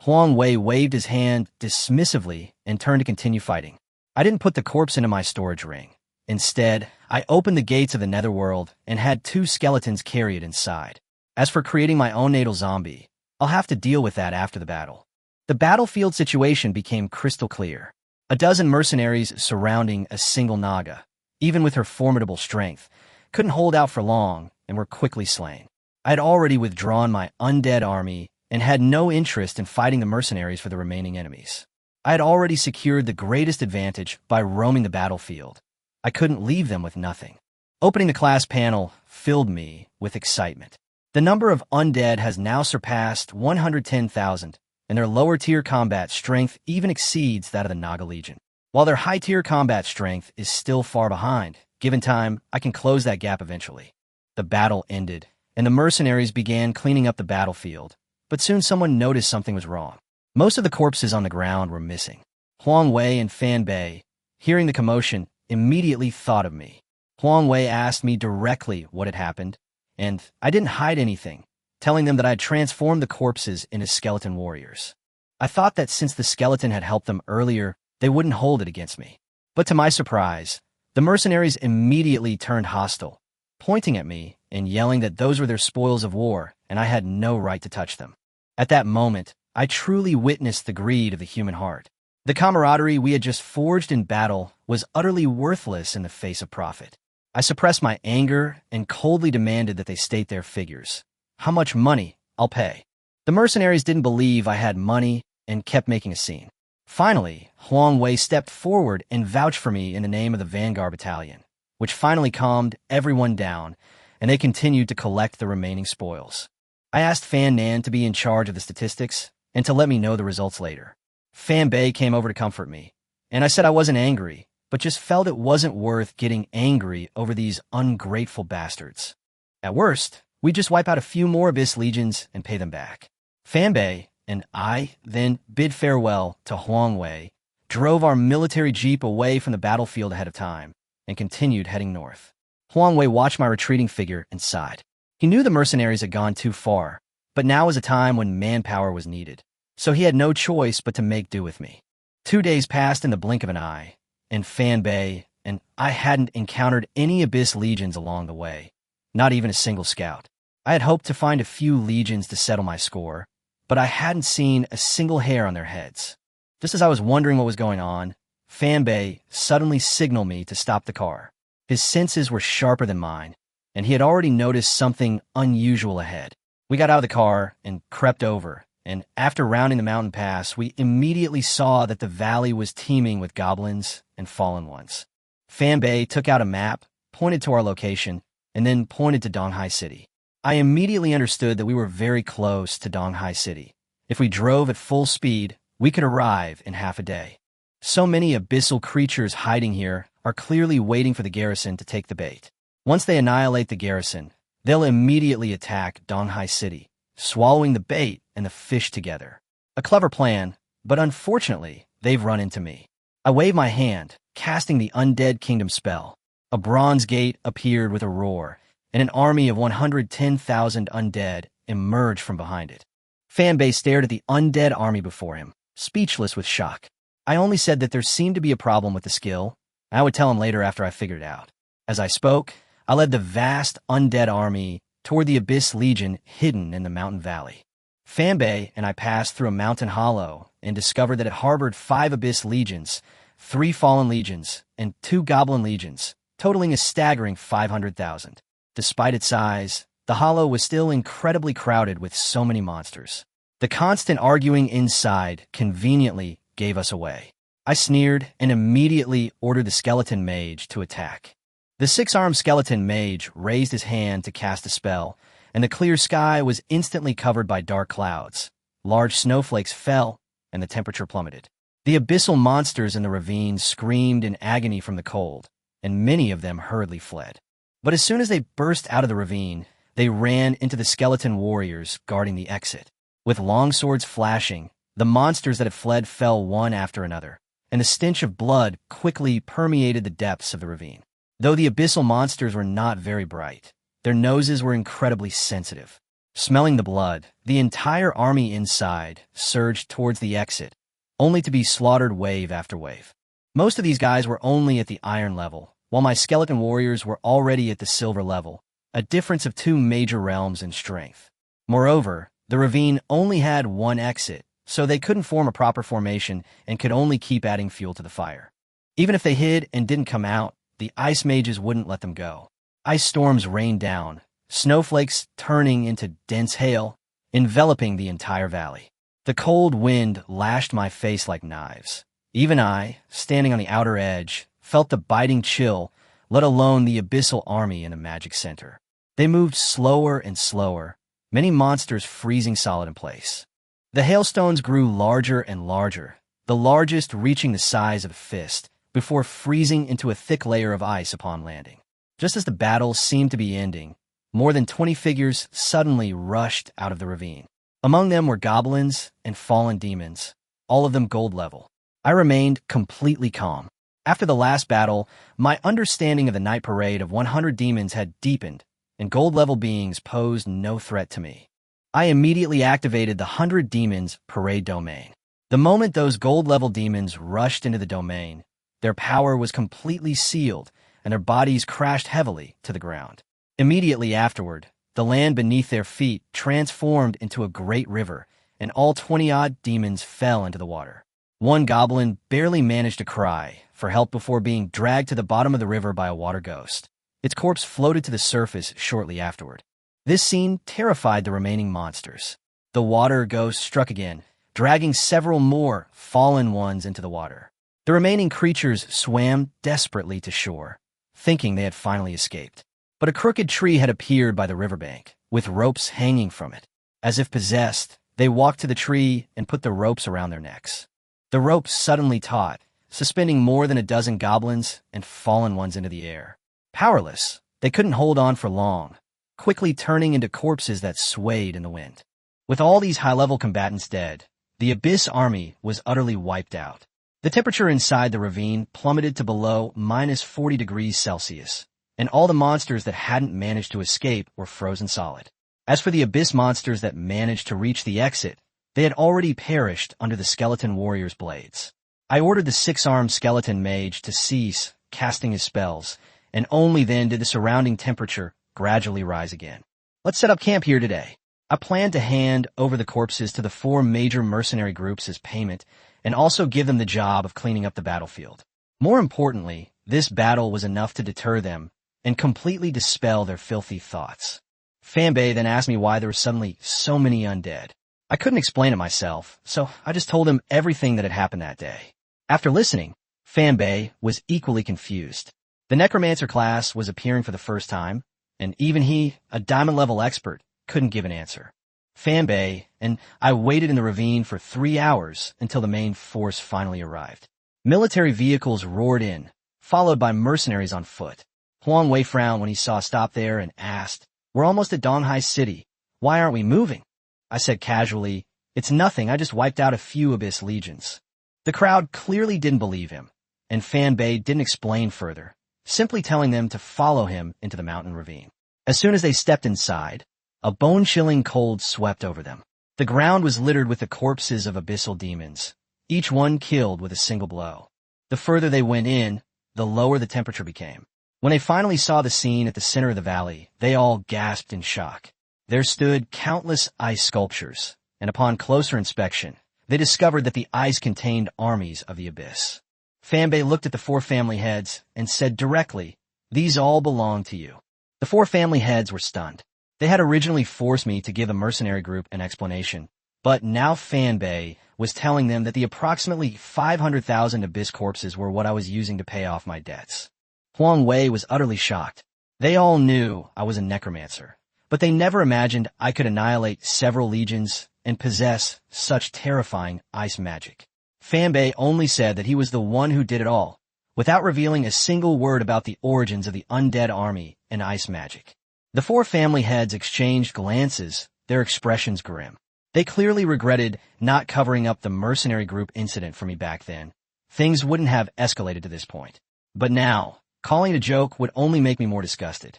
Huang Wei waved his hand dismissively and turned to continue fighting. I didn't put the corpse into my storage ring. Instead, I opened the gates of the netherworld and had 2 skeletons carry it inside. As for creating my own natal zombie, I'll have to deal with that after the battle. The battlefield situation became crystal clear. A dozen mercenaries surrounding a single Naga, even with her formidable strength, couldn't hold out for long and were quickly slain. I had already withdrawn my undead army and had no interest in fighting the mercenaries for the remaining enemies. I had already secured the greatest advantage by roaming the battlefield. I couldn't leave them with nothing. Opening the class panel filled me with excitement. The number of undead has now surpassed 110,000, and their lower-tier combat strength even exceeds that of the Naga Legion. While their high-tier combat strength is still far behind, given time, I can close that gap eventually. The battle ended, and the mercenaries began cleaning up the battlefield, but soon someone noticed something was wrong. Most of the corpses on the ground were missing. Huang Wei and Fan Bei, hearing the commotion, immediately thought of me. Huang Wei asked me directly what had happened, and I didn't hide anything, telling them that I had transformed the corpses into skeleton warriors. I thought that since the skeleton had helped them earlier, they wouldn't hold it against me. But to my surprise, the mercenaries immediately turned hostile, pointing at me and yelling that those were their spoils of war and I had no right to touch them. At that moment, I truly witnessed the greed of the human heart. The camaraderie we had just forged in battle was utterly worthless in the face of profit. I suppressed my anger and coldly demanded that they state their figures. How much money, I'll pay. The mercenaries didn't believe I had money and kept making a scene. Finally, Huang Wei stepped forward and vouched for me in the name of the Vanguard Battalion, which finally calmed everyone down, and they continued to collect the remaining spoils. I asked Fan Nan to be in charge of the statistics and to let me know the results later. Fan Bei came over to comfort me, and I said I wasn't angry, but just felt it wasn't worth getting angry over these ungrateful bastards. At worst, we'd just wipe out a few more Abyss Legions and pay them back. Fan Bei and I then bid farewell to Huang Wei, drove our military jeep away from the battlefield ahead of time, and continued heading north. Huang Wei watched my retreating figure and sighed. He knew the mercenaries had gone too far, but now was a time when manpower was needed, so he had no choice but to make do with me. 2 days passed in the blink of an eye, and Fan Bei and I hadn't encountered any Abyss Legions along the way, not even a single scout. I had hoped to find a few legions to settle my score, but I hadn't seen a single hair on their heads. Just as I was wondering what was going on, Fan Bei suddenly signaled me to stop the car. His senses were sharper than mine, and he had already noticed something unusual ahead. We got out of the car and crept over, and after rounding the mountain pass, we immediately saw that the valley was teeming with goblins and fallen ones. Fan Bei took out a map, pointed to our location, and then pointed to Donghai City. I immediately understood that we were very close to Donghai City. If we drove at full speed, we could arrive in half a day. So many abyssal creatures hiding here are clearly waiting for the garrison to take the bait. Once they annihilate the garrison, they'll immediately attack Donghai City, swallowing the bait and the fish together. A clever plan, but unfortunately, they've run into me. I waved my hand, casting the Undead Kingdom spell. A bronze gate appeared with a roar, and an army of 110,000 undead emerged from behind it. Fan Bei stared at the undead army before him, speechless with shock. I only said that there seemed to be a problem with the skill. I would tell him later after I figured it out. As I spoke, I led the vast undead army toward the Abyss Legion hidden in the mountain valley. Fan Bei and I passed through a mountain hollow and discovered that it harbored 5 Abyss Legions, 3 Fallen Legions, and 2 Goblin Legions, totaling a staggering 500,000. Despite its size, the hollow was still incredibly crowded with so many monsters. The constant arguing inside conveniently gave us away. I sneered and immediately ordered the skeleton mage to attack. The 6-armed skeleton mage raised his hand to cast a spell, and the clear sky was instantly covered by dark clouds. Large snowflakes fell, and the temperature plummeted. The abyssal monsters in the ravine screamed in agony from the cold, and many of them hurriedly fled. But as soon as they burst out of the ravine, they ran into the skeleton warriors guarding the exit. With long swords flashing, the monsters that had fled fell one after another, and the stench of blood quickly permeated the depths of the ravine. Though the abyssal monsters were not very bright, their noses were incredibly sensitive. Smelling the blood, the entire army inside surged towards the exit, only to be slaughtered wave after wave. Most of these guys were only at the iron level, while my skeleton warriors were already at the silver level, a difference of 2 major realms in strength. Moreover, the ravine only had one exit, so they couldn't form a proper formation and could only keep adding fuel to the fire. Even if they hid and didn't come out, the ice mages wouldn't let them go. Ice storms rained down, snowflakes turning into dense hail, enveloping the entire valley. The cold wind lashed my face like knives. Even I, standing on the outer edge, felt the biting chill, let alone the abyssal army in the magic center. They moved slower and slower, many monsters freezing solid in place. The hailstones grew larger and larger, the largest reaching the size of a fist, before freezing into a thick layer of ice upon landing. Just as the battle seemed to be ending, more than 20 figures suddenly rushed out of the ravine. Among them were goblins and fallen demons, all of them gold level. I remained completely calm. After the last battle, my understanding of the night parade of 100 demons had deepened, and gold-level beings posed no threat to me. I immediately activated the 100 Demons Parade Domain. The moment those gold-level demons rushed into the domain, their power was completely sealed, and their bodies crashed heavily to the ground. Immediately afterward, the land beneath their feet transformed into a great river, and all 20-odd demons fell into the water. One goblin barely managed to cry for help before being dragged to the bottom of the river by a water ghost. Its corpse floated to the surface shortly afterward. This scene terrified the remaining monsters. The water ghost struck again, dragging several more fallen ones into the water. The remaining creatures swam desperately to shore, thinking they had finally escaped. But a crooked tree had appeared by the riverbank, with ropes hanging from it. As if possessed, they walked to the tree and put the ropes around their necks. The ropes suddenly taut, suspending more than a dozen goblins and fallen ones into the air. Powerless, they couldn't hold on for long, quickly turning into corpses that swayed in the wind. With all these high-level combatants dead, the Abyss army was utterly wiped out. The temperature inside the ravine plummeted to below -40 degrees Celsius, and all the monsters that hadn't managed to escape were frozen solid. As for the Abyss monsters that managed to reach the exit, they had already perished under the skeleton warrior's blades. I ordered the 6-armed skeleton mage to cease casting his spells, and only then did the surrounding temperature gradually rise again. Let's set up camp here today. I plan to hand over the corpses to the 4 major mercenary groups as payment, and also give them the job of cleaning up the battlefield. More importantly, this battle was enough to deter them and completely dispel their filthy thoughts. Fanbei then asked me why there were suddenly so many undead. I couldn't explain it myself, so I just told him everything that had happened that day. After listening, Fanbei was equally confused. The Necromancer class was appearing for the first time, and even he, a diamond-level expert, couldn't give an answer. Fanbei and I waited in the ravine for 3 hours until the main force finally arrived. Military vehicles roared in, followed by mercenaries on foot. Huang Wei frowned when he saw us stop there and asked, "We're almost at Donghai City. Why aren't we moving?" I said casually, "It's nothing, I just wiped out a few Abyss legions." The crowd clearly didn't believe him, and Fanbei didn't explain further, simply telling them to follow him into the mountain ravine. As soon as they stepped inside, a bone-chilling cold swept over them. The ground was littered with the corpses of abyssal demons, each one killed with a single blow. The further they went in, the lower the temperature became. When they finally saw the scene at the center of the valley, they all gasped in shock. There stood countless ice sculptures, and upon closer inspection, they discovered that the ice contained armies of the Abyss. Fanbei looked at the 4 family heads and said directly, "These all belong to you." The 4 family heads were stunned. They had originally forced me to give the mercenary group an explanation, but now Fanbei was telling them that the approximately 500,000 Abyss corpses were what I was using to pay off my debts. Huang Wei was utterly shocked. They all knew I was a necromancer, but they never imagined I could annihilate several legions and possess such terrifying ice magic. Fanbei only said that he was the one who did it all, without revealing a single word about the origins of the undead army and ice magic. The 4 family heads exchanged glances, their expressions grim. They clearly regretted not covering up the mercenary group incident for me back then. Things wouldn't have escalated to this point. But now, calling it a joke would only make me more disgusted.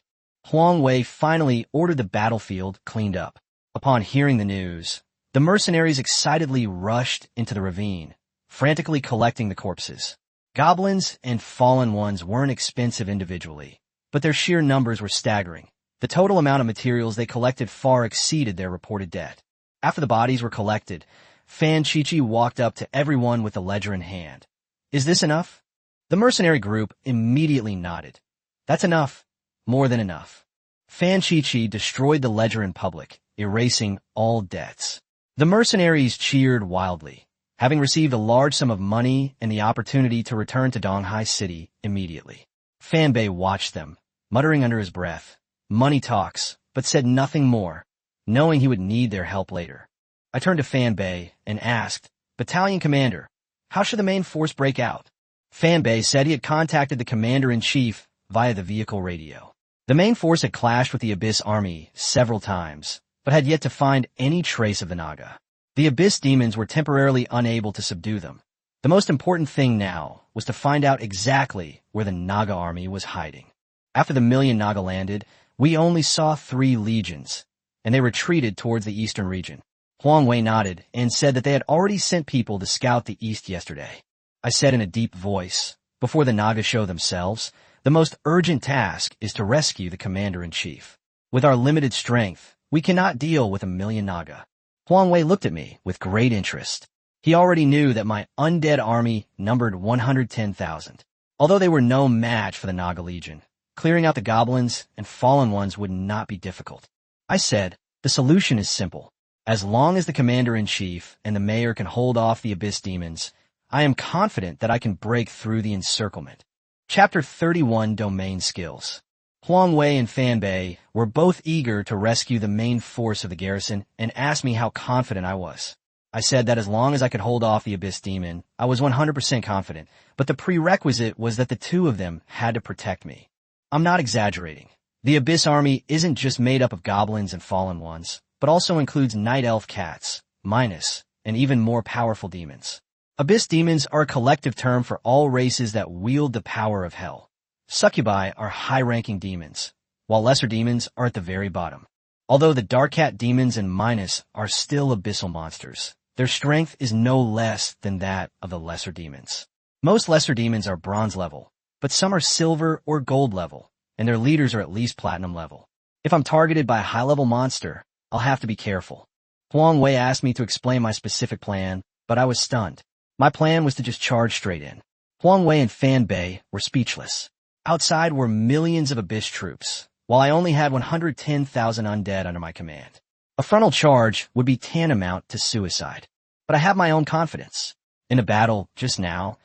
Huang Wei finally ordered the battlefield cleaned up. Upon hearing the news, the mercenaries excitedly rushed into the ravine, frantically collecting the corpses. Goblins and fallen ones weren't expensive individually, but their sheer numbers were staggering. The total amount of materials they collected far exceeded their reported debt. After the bodies were collected, Fan Chi-Chi walked up to everyone with the ledger in hand. "Is this enough?" The mercenary group immediately nodded. "That's enough. More than enough." Fan Chi-Chi destroyed the ledger in public, erasing all debts. The mercenaries cheered wildly, having received a large sum of money and the opportunity to return to Donghai City immediately. Fanbei watched them, muttering under his breath, "Money talks," but said nothing more, knowing he would need their help later. I turned to Fanbei and asked, "Battalion Commander, how should the main force break out?" Fanbei said he had contacted the Commander-in-Chief via the vehicle radio. The main force had clashed with the Abyss army several times, but had yet to find any trace of the Naga. The Abyss demons were temporarily unable to subdue them. The most important thing now was to find out exactly where the Naga army was hiding. After the million Naga landed, we only saw 3 legions, and they retreated towards the eastern region. Huang Wei nodded and said that they had already sent people to scout the east yesterday. I said in a deep voice, "Before the Naga show themselves, the most urgent task is to rescue the Commander-in-Chief. With our limited strength, we cannot deal with 1,000,000 Naga." Huang Wei looked at me with great interest. He already knew that my undead army numbered 110,000. Although they were no match for the Naga Legion, clearing out the goblins and fallen ones would not be difficult. I said, the solution is simple. As long as the commander-in-chief and the mayor can hold off the Abyss demons, I am confident that I can break through the encirclement. Chapter 31 Domain Skills. Huang Wei and Fan Bei were both eager to rescue the main force of the garrison and asked me how confident I was. I said that as long as I could hold off the Abyss demon, I was 100% confident, but the prerequisite was that the two of them had to protect me. I'm not exaggerating. The Abyss army isn't just made up of goblins and fallen ones, but also includes night elf cats, Minus, and even more powerful demons. Abyss demons are a collective term for all races that wield the power of hell. Succubi are high-ranking demons, while lesser demons are at the very bottom. Although the Dark Cat demons and Minus are still abyssal monsters, their strength is no less than that of the lesser demons. Most lesser demons are bronze level, but some are silver or gold level, and their leaders are at least platinum level. If I'm targeted by a high-level monster, I'll have to be careful. Huang Wei asked me to explain my specific plan, but I was stunned. My plan was to just charge straight in. Huang Wei and Fan Bei were speechless. Outside were millions of Abyss troops, while I only had 110,000 undead under my command. A frontal charge would be tantamount to suicide. But I have my own confidence. In a battle, just now,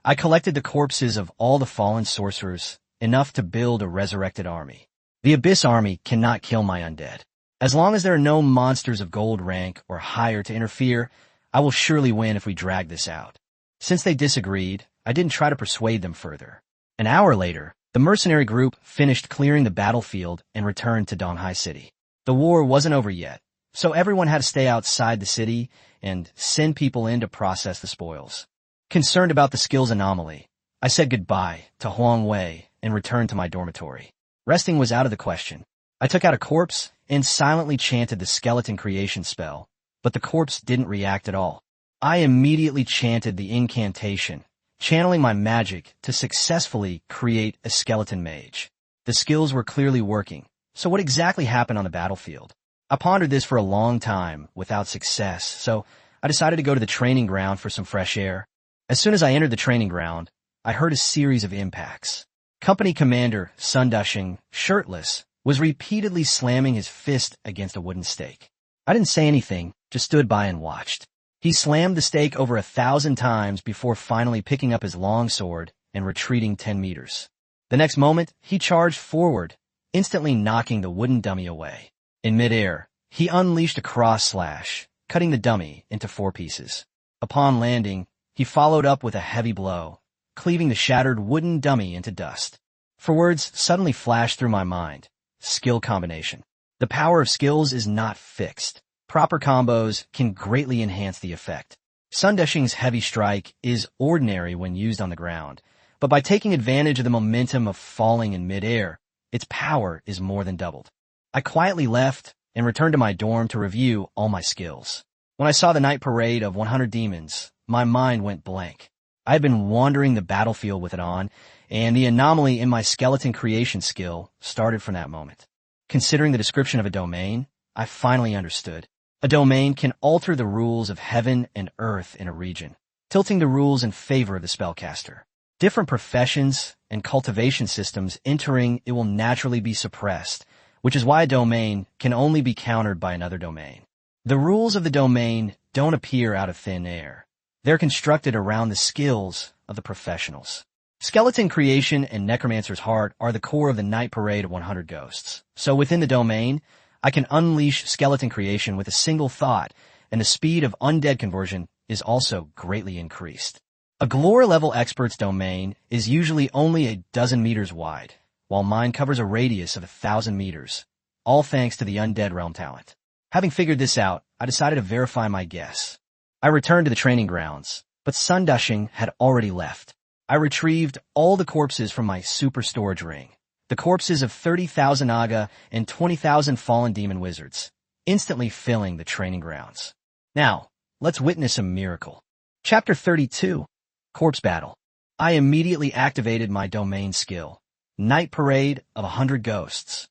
I collected the corpses of all the fallen sorcerers, enough to build a resurrected army. The Abyss army cannot kill my undead. As long as there are no monsters of gold rank or higher to interfere, I will surely win if we drag this out. Since they disagreed, I didn't try to persuade them further. An hour later, the mercenary group finished clearing the battlefield and returned to Donghai City. The war wasn't over yet, so everyone had to stay outside the city and send people in to process the spoils. Concerned about the skills anomaly, I said goodbye to Huang Wei and returned to my dormitory. Resting was out of the question. I took out a corpse and silently chanted the skeleton creation spell, but the corpse didn't react at all. I immediately chanted the incantation, channeling my magic to successfully create a skeleton mage. The skills were clearly working, so what exactly happened on the battlefield? I pondered this for a long time without success, so I decided to go to the training ground for some fresh air. As soon as I entered the training ground, I heard a series of impacts. Company Commander Sun Dushing, shirtless, was repeatedly slamming his fist against a wooden stake. I didn't say anything, just stood by and watched. He slammed the stake over 1,000 times before finally picking up his long sword and retreating 10 meters. The next moment, he charged forward, instantly knocking the wooden dummy away. In midair, he unleashed a cross slash, cutting the dummy into 4 pieces. Upon landing, he followed up with a heavy blow, cleaving the shattered wooden dummy into dust. For words suddenly flashed through my mind. Skill combination. The power of skills is not fixed. Proper combos can greatly enhance the effect. Sun Dushing's heavy strike is ordinary when used on the ground, but by taking advantage of the momentum of falling in midair, its power is more than doubled. I quietly left and returned to my dorm to review all my skills. When I saw the night parade of 100 demons, my mind went blank. I had been wandering the battlefield with it on, and the anomaly in my skeleton creation skill started from that moment. Considering the description of a domain, I finally understood. A domain can alter the rules of heaven and earth in a region, tilting the rules in favor of the spellcaster. Different professions and cultivation systems entering it will naturally be suppressed, which is why a domain can only be countered by another domain. The rules of the domain don't appear out of thin air. They're constructed around the skills of the professionals. Skeleton creation and Necromancer's Heart are the core of the night parade of 100 ghosts. So within the domain, I can unleash skeleton creation with a single thought, and the speed of undead conversion is also greatly increased. A Glory-level expert's domain is usually only a dozen meters wide, while mine covers a radius of 1,000 meters, all thanks to the undead realm talent. Having figured this out, I decided to verify my guess. I returned to the training grounds, but Sun Dushing had already left. I retrieved all the corpses from my super storage ring. The corpses of 30,000 Naga and 20,000 fallen demon wizards, instantly filling the training grounds. Now, let's witness a miracle. Chapter 32, Corpse Battle. I immediately activated my domain skill, Night Parade of 100 Ghosts.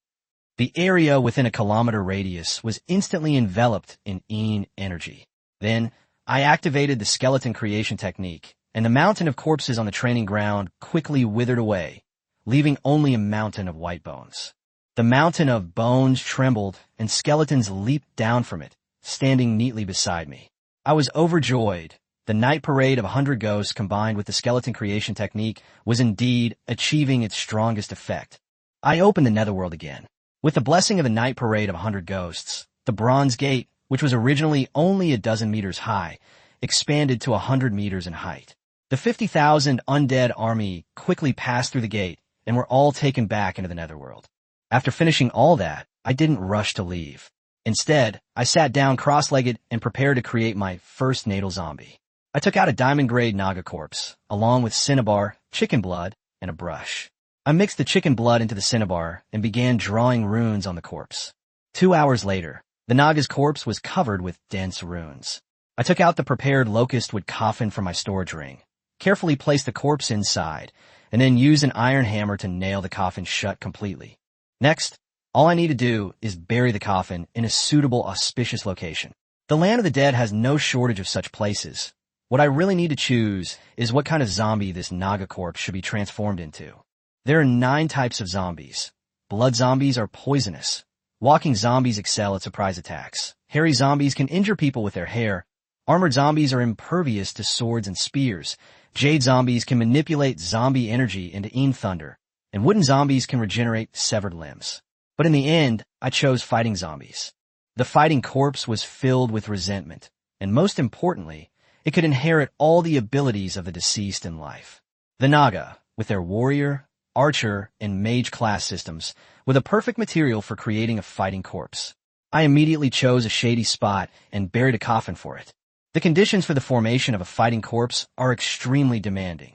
The area within a kilometer radius was instantly enveloped in Een energy. Then, I activated the skeleton creation technique, and the mountain of corpses on the training ground quickly withered away, leaving only a mountain of white bones. The mountain of bones trembled, and skeletons leaped down from it, standing neatly beside me. I was overjoyed. The night parade of 100 ghosts combined with the skeleton creation technique was indeed achieving its strongest effect. I opened the netherworld again. With the blessing of the night parade of 100 ghosts, the Bronze Gate, which was originally only a dozen meters high, expanded to 100 meters in height. The 50,000 undead army quickly passed through the gate and were all taken back into the netherworld. After finishing all that, I didn't rush to leave. Instead, I sat down cross-legged and prepared to create my first natal zombie. I took out a diamond-grade Naga corpse, along with cinnabar, chicken blood, and a brush. I mixed the chicken blood into the cinnabar and began drawing runes on the corpse. 2 hours later, the Naga's corpse was covered with dense runes. I took out the prepared locust wood coffin from my storage ring, carefully placed the corpse inside, and then used an iron hammer to nail the coffin shut completely. Next, all I need to do is bury the coffin in a suitable, auspicious location. The land of the dead has no shortage of such places. What I really need to choose is what kind of zombie this Naga corpse should be transformed into. There are 9 types of zombies. Blood zombies are poisonous. Walking zombies excel at surprise attacks. Hairy zombies can injure people with their hair. Armored zombies are impervious to swords and spears. Jade zombies can manipulate zombie energy into Een thunder. And wooden zombies can regenerate severed limbs. But in the end, I chose fighting zombies. The fighting corpse was filled with resentment, and most importantly, it could inherit all the abilities of the deceased in life. The Naga, with their warrior, archer, and mage class systems, were the perfect material for creating a fighting corpse. I immediately chose a shady spot and buried a coffin for it. The conditions for the formation of a fighting corpse are extremely demanding.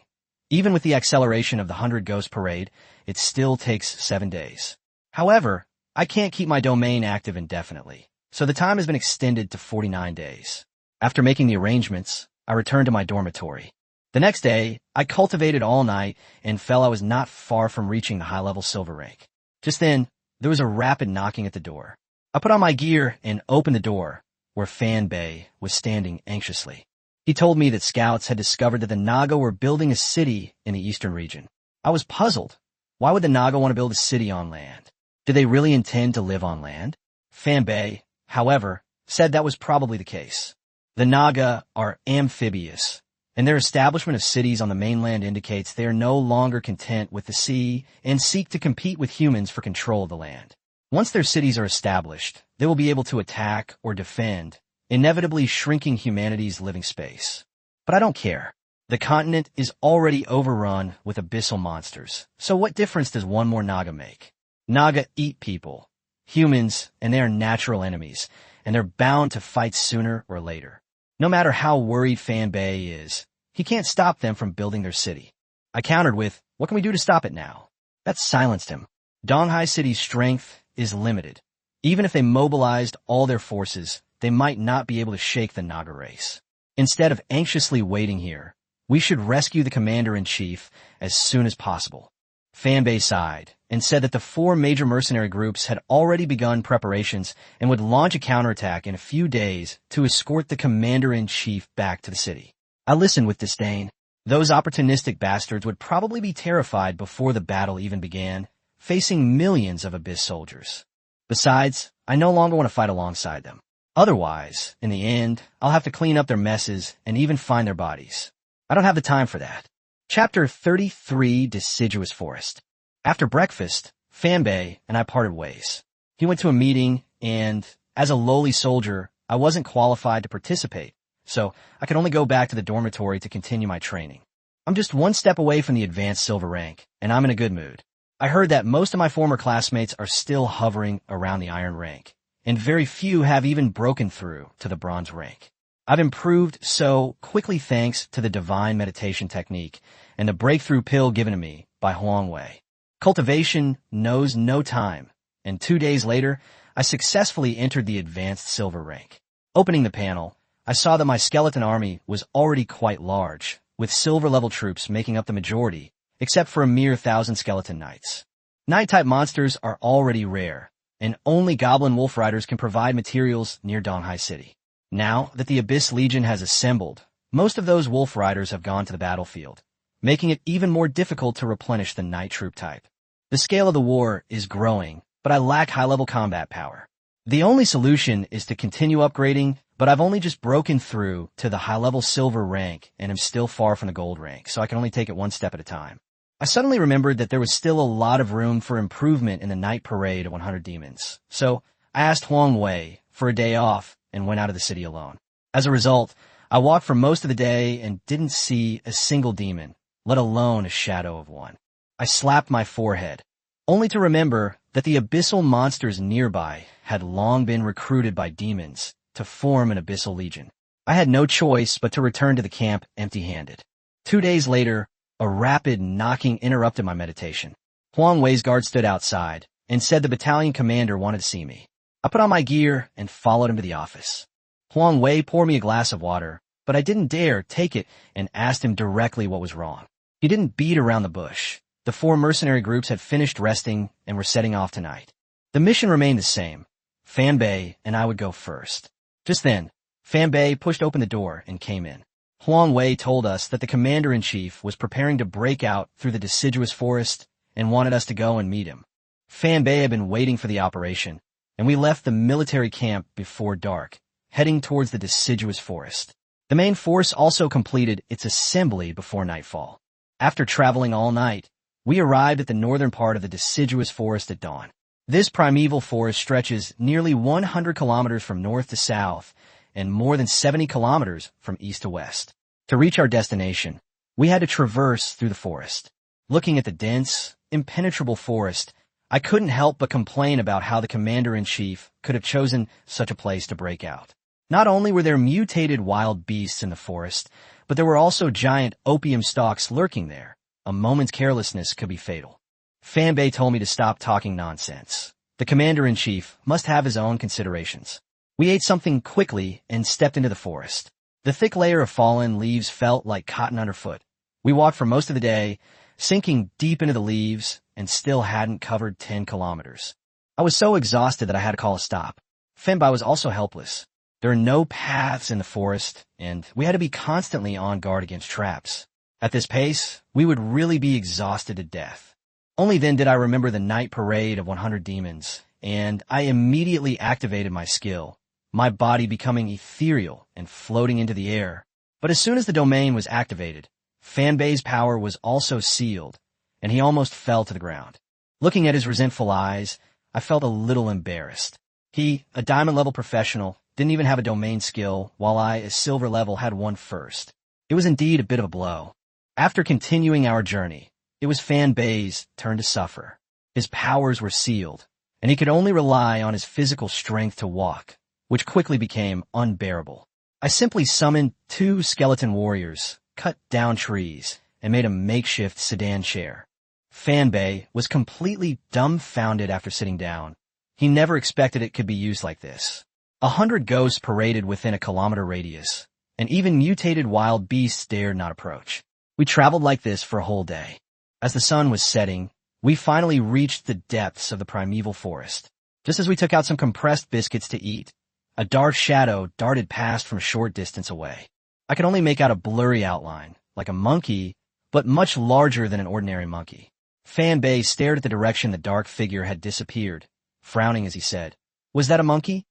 Even with the acceleration of the 100 Ghost Parade, it still takes 7 days. However, I can't keep my domain active indefinitely, so the time has been extended to 49 days. After making the arrangements, I returned to my dormitory. The next day, I cultivated all night and felt I was not far from reaching the high-level silver rank. Just then, there was a rapid knocking at the door. I put on my gear and opened the door, where Fan Bei was standing anxiously. He told me that scouts had discovered that the Naga were building a city in the eastern region. I was puzzled. Why would the Naga want to build a city on land? Did they really intend to live on land? Fan Bei, however, said that was probably the case. The Naga are amphibious, and their establishment of cities on the mainland indicates they are no longer content with the sea and seek to compete with humans for control of the land. Once their cities are established, they will be able to attack or defend, inevitably shrinking humanity's living space. But I don't care. The continent is already overrun with abyssal monsters, so what difference does one more Naga make? Naga eat people, humans, and they are natural enemies, and they're bound to fight sooner or later. No matter how worried Fan Bei is, he can't stop them from building their city. I countered with, what can we do to stop it now? That silenced him. Donghai City's strength is limited. Even if they mobilized all their forces, they might not be able to shake the Naga race. Instead of anxiously waiting here, we should rescue the commander-in-chief as soon as possible. Fan Bei sighed and said that the 4 major mercenary groups had already begun preparations and would launch a counterattack in a few days to escort the commander-in-chief back to the city. I listened with disdain. Those opportunistic bastards would probably be terrified before the battle even began, facing millions of Abyss soldiers. Besides, I no longer want to fight alongside them. Otherwise, in the end, I'll have to clean up their messes and even find their bodies. I don't have the time for that. Chapter 33, Deciduous Forest. After breakfast, Fan Bei and I parted ways. He went to a meeting, and as a lowly soldier, I wasn't qualified to participate, so I could only go back to the dormitory to continue my training. I'm just 1 step away from the advanced silver rank, and I'm in a good mood. I heard that most of my former classmates are still hovering around the iron rank, and very few have even broken through to the bronze rank. I've improved so quickly thanks to the divine meditation technique and the breakthrough pill given to me by Huang Wei. Cultivation knows no time, and 2 days later, I successfully entered the advanced silver rank. Opening the panel, I saw that my skeleton army was already quite large, with silver-level troops making up the majority, except for a mere 1,000 skeleton knights. Knight-type monsters are already rare, and only goblin wolf riders can provide materials near Donghai City. Now that the Abyss Legion has assembled, most of those wolf riders have gone to the battlefield, making it even more difficult to replenish the knight troop type. The scale of the war is growing, but I lack high-level combat power. The only solution is to continue upgrading, but I've only just broken through to the high-level silver rank and am still far from the gold rank, so I can only take it one step at a time. I suddenly remembered that there was still a lot of room for improvement in the night parade of 100 demons, so I asked Huang Wei for a day off and went out of the city alone. As a result, I walked for most of the day and didn't see a single demon, let alone a shadow of one. I slapped my forehead, only to remember that the abyssal monsters nearby had long been recruited by demons to form an abyssal legion. I had no choice but to return to the camp empty-handed. 2 days later, a rapid knocking interrupted my meditation. Huang Wei's guard stood outside and said the battalion commander wanted to see me. I put on my gear and followed him to the office. Huang Wei poured me a glass of water, but I didn't dare take it and asked him directly what was wrong. He didn't beat around the bush. The 4 mercenary groups had finished resting and were setting off tonight. The mission remained the same. Fan Bei and I would go first. Just then, Fan Bei pushed open the door and came in. Huang Wei told us that the commander-in-chief was preparing to break out through the deciduous forest and wanted us to go and meet him. Fan Bei had been waiting for the operation, and we left the military camp before dark, heading towards the deciduous forest. The main force also completed its assembly before nightfall. After traveling all night, we arrived at the northern part of the deciduous forest at dawn. This primeval forest stretches nearly 100 kilometers from north to south and more than 70 kilometers from east to west. To reach our destination, we had to traverse through the forest. Looking at the dense, impenetrable forest, I couldn't help but complain about how the commander-in-chief could have chosen such a place to break out. Not only were there mutated wild beasts in the forest, but there were also giant opium stalks lurking there. A moment's carelessness could be fatal. Fan Bei told me to stop talking nonsense. The commander-in-chief must have his own considerations. We ate something quickly and stepped into the forest. The thick layer of fallen leaves felt like cotton underfoot. We walked for most of the day, sinking deep into the leaves, and still hadn't covered 10 kilometers. I was so exhausted that I had to call a stop. Fan Bei was also helpless. There are no paths in the forest, and we had to be constantly on guard against traps. At this pace, we would really be exhausted to death. Only then did I remember the night parade of 100 demons, and I immediately activated my skill, my body becoming ethereal and floating into the air. But as soon as the domain was activated, Fan Bei's power was also sealed, and he almost fell to the ground. Looking at his resentful eyes, I felt a little embarrassed. He, a diamond-level professional, didn't even have a domain skill, while I, a silver level, had one first. It was indeed a bit of a blow. After continuing our journey, it was Fan Bei's turn to suffer. His powers were sealed, and he could only rely on his physical strength to walk, which quickly became unbearable. I simply summoned 2 skeleton warriors, cut down trees, and made a makeshift sedan chair. Fan Bei was completely dumbfounded after sitting down. He never expected it could be used like this. 100 ghosts paraded within a kilometer radius, and even mutated wild beasts dared not approach. We traveled like this for a whole day. As the sun was setting, we finally reached the depths of the primeval forest. Just as we took out some compressed biscuits to eat, a dark shadow darted past from a short distance away. I could only make out a blurry outline, like a monkey, but much larger than an ordinary monkey. Fan Bei stared at the direction the dark figure had disappeared, frowning as he said, "Was that a monkey?"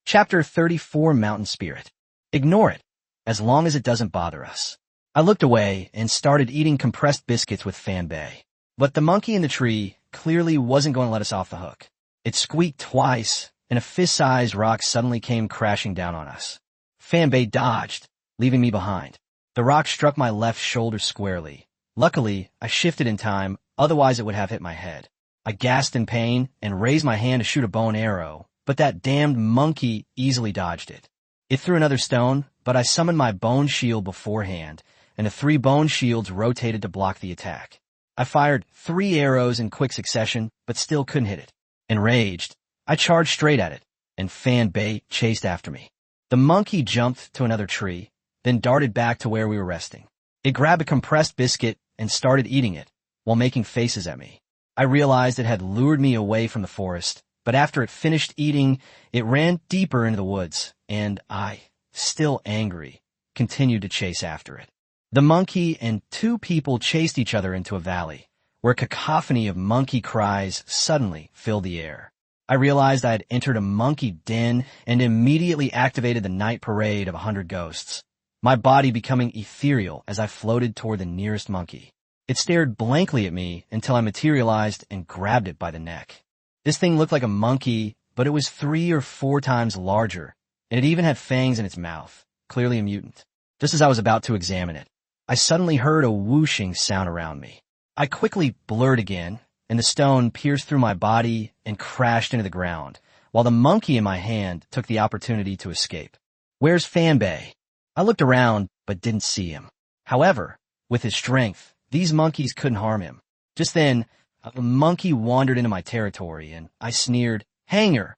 Chapter 34, Mountain Spirit. Ignore it, as long as it doesn't bother us. I looked away and started eating compressed biscuits with Fan Bei. But the monkey in the tree clearly wasn't going to let us off the hook. It squeaked twice, and a fist-sized rock suddenly came crashing down on us. Fan Bei dodged, leaving me behind. The rock struck my left shoulder squarely. Luckily, I shifted in time, otherwise it would have hit my head. I gasped in pain and raised my hand to shoot a bow and arrow, but that damned monkey easily dodged it. It threw another stone, but I summoned my bone shield beforehand, and the 3 bone shields rotated to block the attack. I fired 3 arrows in quick succession, but still couldn't hit it. Enraged, I charged straight at it, and Fan Bei chased after me. The monkey jumped to another tree, then darted back to where we were resting. It grabbed a compressed biscuit and started eating it, while making faces at me. I realized it had lured me away from the forest, but after it finished eating, it ran deeper into the woods, and I, still angry, continued to chase after it. The monkey and 2 people chased each other into a valley, where a cacophony of monkey cries suddenly filled the air. I realized I had entered a monkey den and immediately activated the night parade of 100 ghosts, my body becoming ethereal as I floated toward the nearest monkey. It stared blankly at me until I materialized and grabbed it by the neck. This thing looked like a monkey, but it was 3 or 4 times larger, and it even had fangs in its mouth, clearly a mutant. Just as I was about to examine it, I suddenly heard a whooshing sound around me. I quickly blurred again, and the stone pierced through my body and crashed into the ground, while the monkey in my hand took the opportunity to escape. "Where's Fanbei?" I looked around, but didn't see him. However, with his strength, these monkeys couldn't harm him. Just then, a monkey wandered into my territory, and I sneered, "Hanger!"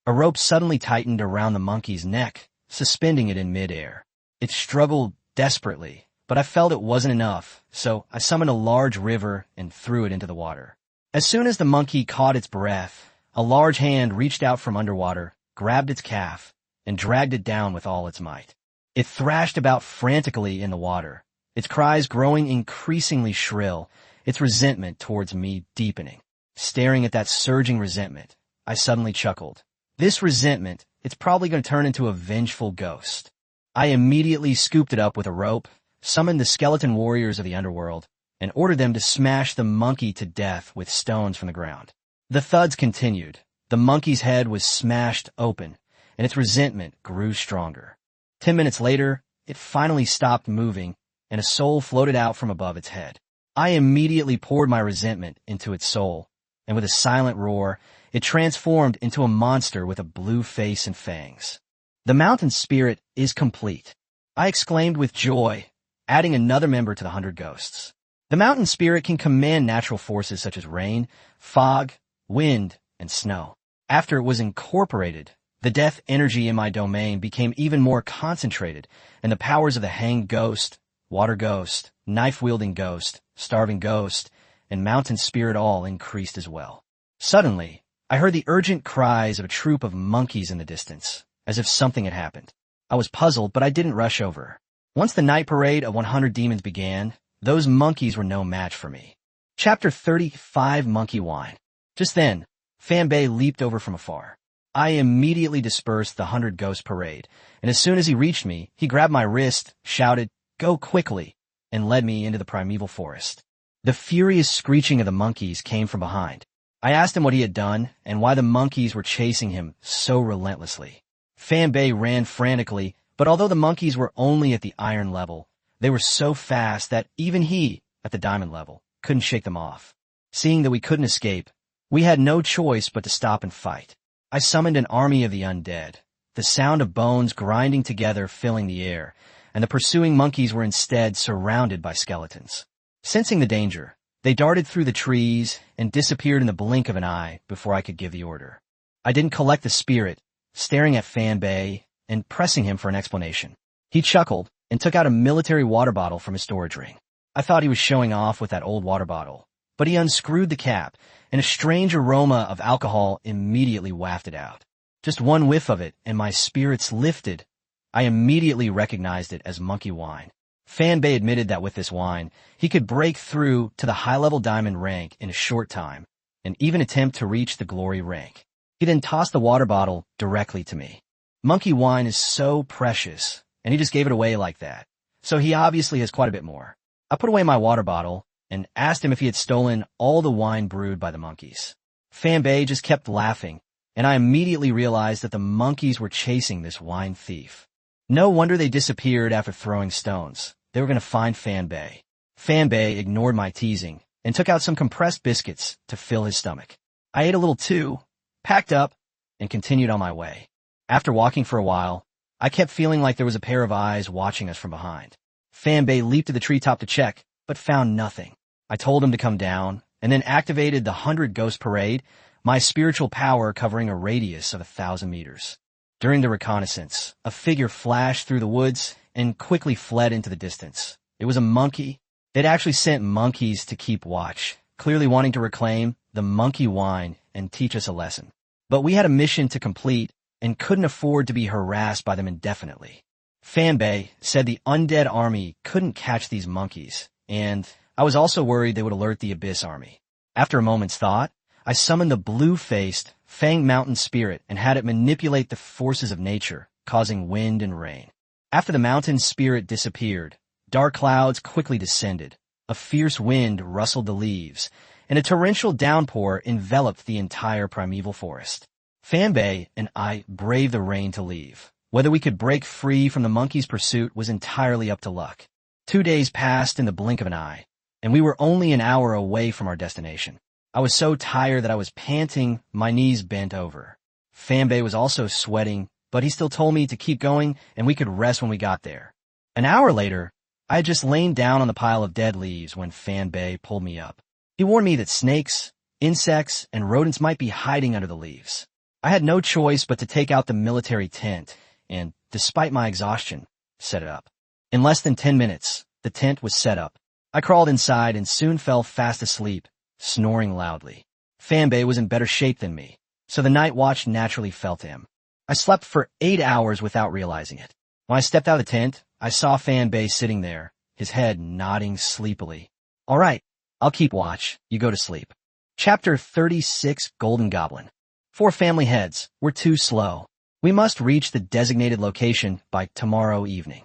A rope suddenly tightened around the monkey's neck, suspending it in midair. It struggled desperately, but I felt it wasn't enough, so I summoned a large river and threw it into the water. As soon as the monkey caught its breath, a large hand reached out from underwater, grabbed its calf, and dragged it down with all its might. It thrashed about frantically in the water, its cries growing increasingly shrill, its resentment towards me deepening. Staring at that surging resentment, I suddenly chuckled. This resentment, it's probably going to turn into a vengeful ghost. I immediately scooped it up with a rope, summoned the skeleton warriors of the underworld, and ordered them to smash the monkey to death with stones from the ground. The thuds continued. The monkey's head was smashed open, and its resentment grew stronger. 10 minutes later, it finally stopped moving, and a soul floated out from above its head. I immediately poured my resentment into its soul, and with a silent roar, it transformed into a monster with a blue face and fangs. "The mountain spirit is complete," I exclaimed with joy, adding another member to the 100 ghosts. The mountain spirit can command natural forces such as rain, fog, wind, and snow. After it was incorporated, the death energy in my domain became even more concentrated, and the powers of the hanged ghost, water ghost, knife-wielding ghost, starving ghost, and mountain spirit all increased as well. Suddenly, I heard the urgent cries of a troop of monkeys in the distance, as if something had happened. I was puzzled, but I didn't rush over. Once the night parade of 100 demons began, those monkeys were no match for me. Chapter 35, Monkey Wine. Just then, Fanbei leaped over from afar. I immediately dispersed the 100 ghost parade, and as soon as he reached me, he grabbed my wrist, shouted, "Go quickly," and led me into the primeval forest. The furious screeching of the monkeys came from behind. I asked him what he had done and why the monkeys were chasing him so relentlessly. Fanbei ran frantically, but although the monkeys were only at the iron level, they were so fast that even he, at the diamond level, couldn't shake them off. Seeing that we couldn't escape, we had no choice but to stop and fight. I summoned an army of the undead, the sound of bones grinding together filling the air, and the pursuing monkeys were instead surrounded by skeletons. Sensing the danger, they darted through the trees and disappeared in the blink of an eye before I could give the order. I didn't collect the spirit, staring at Fanbei and pressing him for an explanation. He chuckled and took out a military water bottle from his storage ring. I thought he was showing off with that old water bottle, but he unscrewed the cap, and a strange aroma of alcohol immediately wafted out. Just one whiff of it, and my spirits lifted. I immediately recognized it as monkey wine. Fanbei admitted that with this wine, he could break through to the high-level diamond rank in a short time, and even attempt to reach the glory rank. He then tossed the water bottle directly to me. Monkey wine is so precious, and he just gave it away like that, so he obviously has quite a bit more. I put away my water bottle and asked him if he had stolen all the wine brewed by the monkeys. Fanbei just kept laughing, and I immediately realized that the monkeys were chasing this wine thief. No wonder they disappeared after throwing stones. They were going to find Fanbei. Fanbei ignored my teasing and took out some compressed biscuits to fill his stomach. I ate a little too, packed up, and continued on my way. After walking for a while, I kept feeling like there was a pair of eyes watching us from behind. Fanbei leaped to the treetop to check, but found nothing. I told him to come down, and then activated the 100 Ghost Parade, my spiritual power covering a radius of 1,000 meters. During the reconnaissance, a figure flashed through the woods and quickly fled into the distance. It was a monkey. They'd actually sent monkeys to keep watch, clearly wanting to reclaim the monkey wine and teach us a lesson. But we had a mission to complete and couldn't afford to be harassed by them indefinitely. Fanbei said the undead army couldn't catch these monkeys, and I was also worried they would alert the Abyss army. After a moment's thought, I summoned the blue-faced, fanged mountain spirit and had it manipulate the forces of nature, causing wind and rain. After the mountain spirit disappeared, dark clouds quickly descended, a fierce wind rustled the leaves, and a torrential downpour enveloped the entire primeval forest. Fanbei and I braved the rain to leave. Whether we could break free from the monkey's pursuit was entirely up to luck. 2 days passed in the blink of an eye, and we were only an hour away from our destination. I was so tired that I was panting, my knees bent over. Fanbei was also sweating, but he still told me to keep going and we could rest when we got there. An hour later, I had just lain down on the pile of dead leaves when Fanbei pulled me up. He warned me that snakes, insects, and rodents might be hiding under the leaves. I had no choice but to take out the military tent and, despite my exhaustion, set it up. In less than 10 minutes, the tent was set up. I crawled inside and soon fell fast asleep, snoring loudly. Fanbei was in better shape than me, so the night watch naturally fell to him. I slept for 8 hours without realizing it. When I stepped out of the tent, I saw Fanbei sitting there, his head nodding sleepily. All right, I'll keep watch. You go to sleep. Chapter 36, Golden Goblin. 4 family heads. We're too slow. We must reach the designated location by tomorrow evening.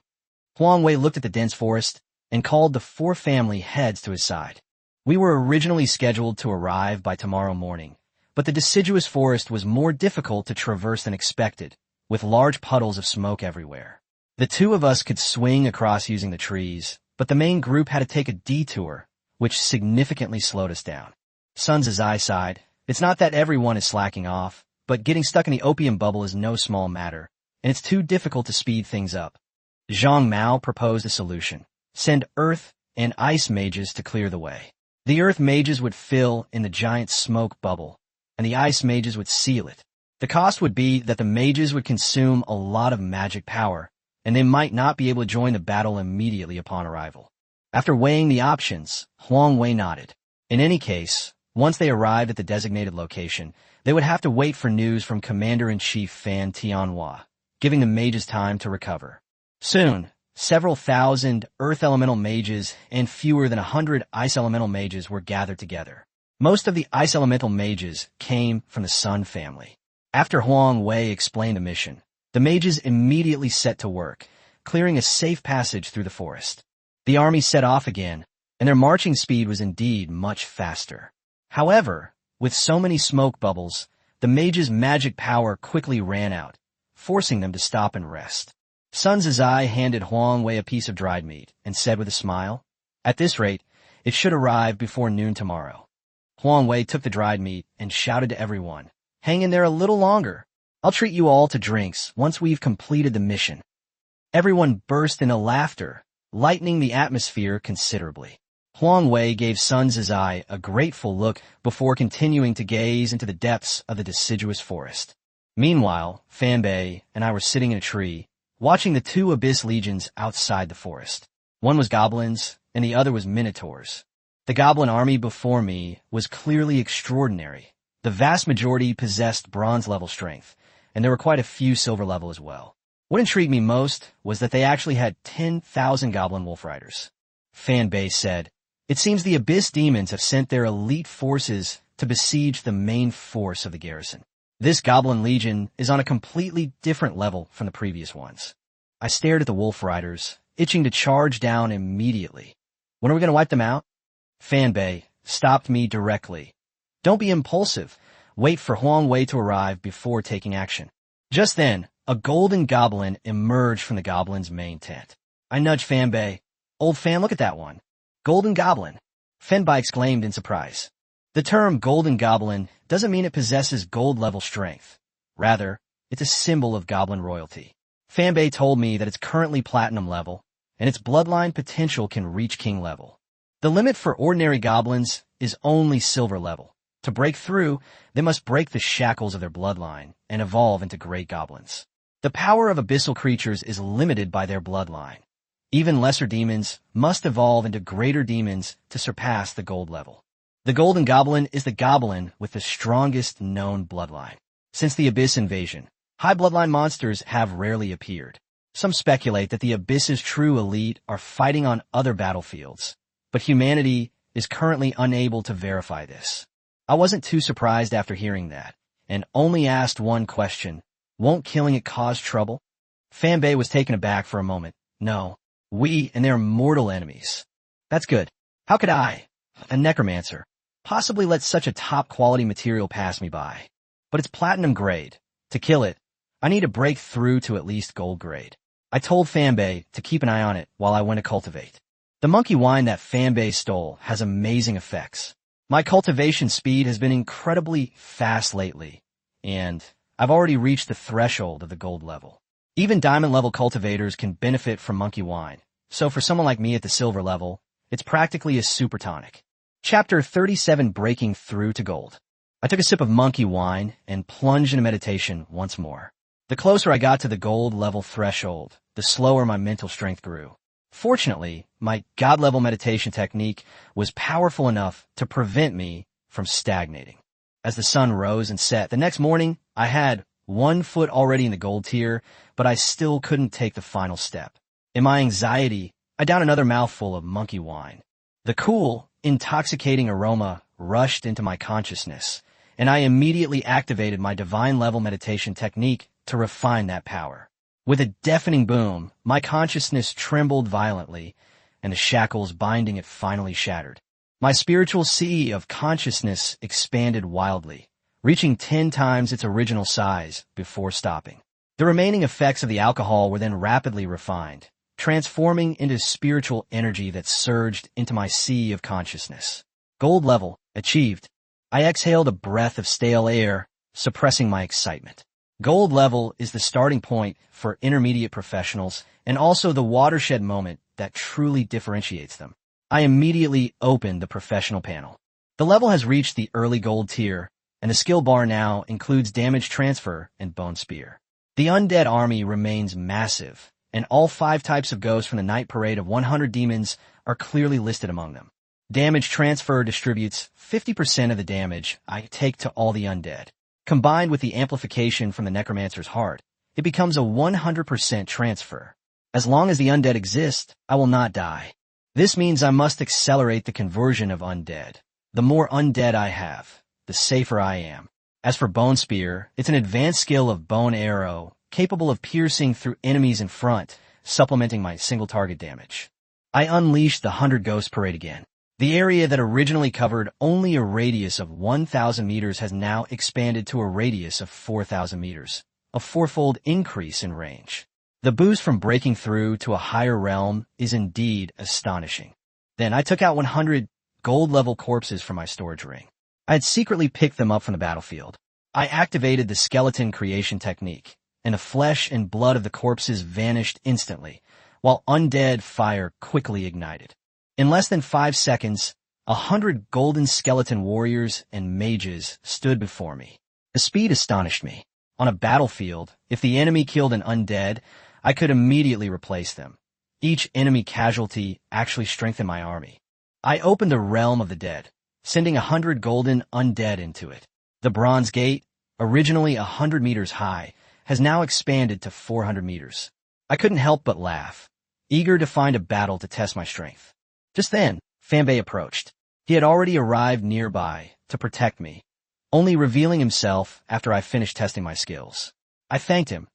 Huang Wei looked at the dense forest and called the 4 family heads to his side. We were originally scheduled to arrive by tomorrow morning, but the deciduous forest was more difficult to traverse than expected, with large puddles of smoke everywhere. The 2 of us could swing across using the trees, but the main group had to take a detour, which significantly slowed us down. Sun Zizai sighed. It's not that everyone is slacking off, but getting stuck in the opium bubble is no small matter, and it's too difficult to speed things up. Zhang Mao proposed a solution. Send earth and ice mages to clear the way. The earth mages would fill in the giant smoke bubble, and the ice mages would seal it. The cost would be that the mages would consume a lot of magic power, and they might not be able to join the battle immediately upon arrival. After weighing the options, Huang Wei nodded. In any case, once they arrived at the designated location, they would have to wait for news from Commander-in-Chief Fan Tianhua, giving the mages time to recover. Soon, several thousand Earth Elemental mages and fewer than 100 Ice Elemental mages were gathered together. Most of the Ice Elemental mages came from the Sun family. After Huang Wei explained the mission, the mages immediately set to work, clearing a safe passage through the forest. The army set off again, and their marching speed was indeed much faster. However, with so many smoke bubbles, the mages' magic power quickly ran out, forcing them to stop and rest. Sun Zizai handed Huang Wei a piece of dried meat and said with a smile, "At this rate, it should arrive before noon tomorrow." Huang Wei took the dried meat and shouted to everyone, "Hang in there a little longer. I'll treat you all to drinks once we've completed the mission." Everyone burst into laughter, lightening the atmosphere considerably. Huang Wei gave Sun Zizai a grateful look before continuing to gaze into the depths of the deciduous forest. Meanwhile, Fanbei and I were sitting in a tree, watching the 2 abyss legions outside the forest. One was goblins, and the other was minotaurs. The goblin army before me was clearly extraordinary. The vast majority possessed bronze-level strength, and there were quite a few silver-level as well. What intrigued me most was that they actually had 10,000 goblin wolf riders. Fanbei said, "It seems the abyss demons have sent their elite forces to besiege the main force of the garrison. This goblin legion is on a completely different level from the previous ones." I stared at the wolf riders, itching to charge down immediately. "When are we going to wipe them out?" Fanbei stopped me directly. "Don't be impulsive. Wait for Huang Wei to arrive before taking action." Just then, a golden goblin emerged from the goblin's main tent. I nudged Fanbei. "Old Fan, look at that one." "Golden goblin," Fanbei exclaimed in surprise. The term golden goblin doesn't mean it possesses gold-level strength. Rather, it's a symbol of goblin royalty. Fanbei told me that it's currently platinum level, and its bloodline potential can reach king level. The limit for ordinary goblins is only silver level. To break through, they must break the shackles of their bloodline and evolve into great goblins. The power of abyssal creatures is limited by their bloodline. Even lesser demons must evolve into greater demons to surpass the gold level. The golden goblin is the goblin with the strongest known bloodline. Since the Abyss invasion, high bloodline monsters have rarely appeared. Some speculate that the Abyss's true elite are fighting on other battlefields, but humanity is currently unable to verify this. I wasn't too surprised after hearing that, and only asked one question. Won't killing it cause trouble? Fanbei was taken aback for a moment. No, we and their mortal enemies. That's good. How could I, a necromancer, possibly let such a top-quality material pass me by? But it's platinum grade. To kill it, I need to break through to at least gold grade. I told Fanbei to keep an eye on it while I went to cultivate. The monkey wine that Fanbei stole has amazing effects. My cultivation speed has been incredibly fast lately, and I've already reached the threshold of the gold level. Even diamond-level cultivators can benefit from monkey wine, so for someone like me at the silver level, it's practically a super tonic. Chapter 37, Breaking Through to Gold. I took a sip of monkey wine and plunged into meditation once more. The closer I got to the gold level threshold, the slower my mental strength grew. Fortunately, my God-level meditation technique was powerful enough to prevent me from stagnating. As the sun rose and set the next morning, I had 1 foot already in the gold tier, but I still couldn't take the final step. In my anxiety, I downed another mouthful of monkey wine. The cool, intoxicating aroma rushed into my consciousness, and I immediately activated my divine-level meditation technique to refine that power. With a deafening boom, my consciousness trembled violently, and the shackles binding it finally shattered. My spiritual sea of consciousness expanded wildly, reaching 10 times its original size before stopping. The remaining effects of the alcohol were then rapidly refined, transforming into spiritual energy that surged into my sea of consciousness. Gold level achieved. I exhaled a breath of stale air, suppressing my excitement. Gold level is the starting point for intermediate professionals and also the watershed moment that truly differentiates them. I immediately opened the professional panel. The level has reached the early gold tier, and the skill bar now includes damage transfer and bone spear. The undead army remains massive, and all 5 types of ghosts from the night parade of 100 demons are clearly listed among them. Damage transfer distributes 50% of the damage I take to all the undead. Combined with the amplification from the necromancer's heart, it becomes a 100% transfer. As long as the undead exist, I will not die. This means I must accelerate the conversion of undead. The more undead I have, the safer I am. As for Bone Spear, it's an advanced skill of bone arrow, capable of piercing through enemies in front, supplementing my single target damage. I unleashed the 100 Ghost Parade again. The area that originally covered only a radius of 1,000 meters has now expanded to a radius of 4,000 meters, a 4-fold increase in range. The boost from breaking through to a higher realm is indeed astonishing. Then I took out 100 gold-level corpses from my storage ring. I had secretly picked them up from the battlefield. I activated the skeleton creation technique, and the flesh and blood of the corpses vanished instantly, while undead fire quickly ignited. In less than 5 seconds, 100 golden skeleton warriors and mages stood before me. The speed astonished me. On a battlefield, if the enemy killed an undead, I could immediately replace them. Each enemy casualty actually strengthened my army. I opened the realm of the dead, sending 100 golden undead into it. The Bronze Gate, originally 100 meters high, has now expanded to 400 meters. I couldn't help but laugh, eager to find a battle to test my strength. Just then, Fanbei approached. He had already arrived nearby to protect me, only revealing himself after I finished testing my skills. I thanked him.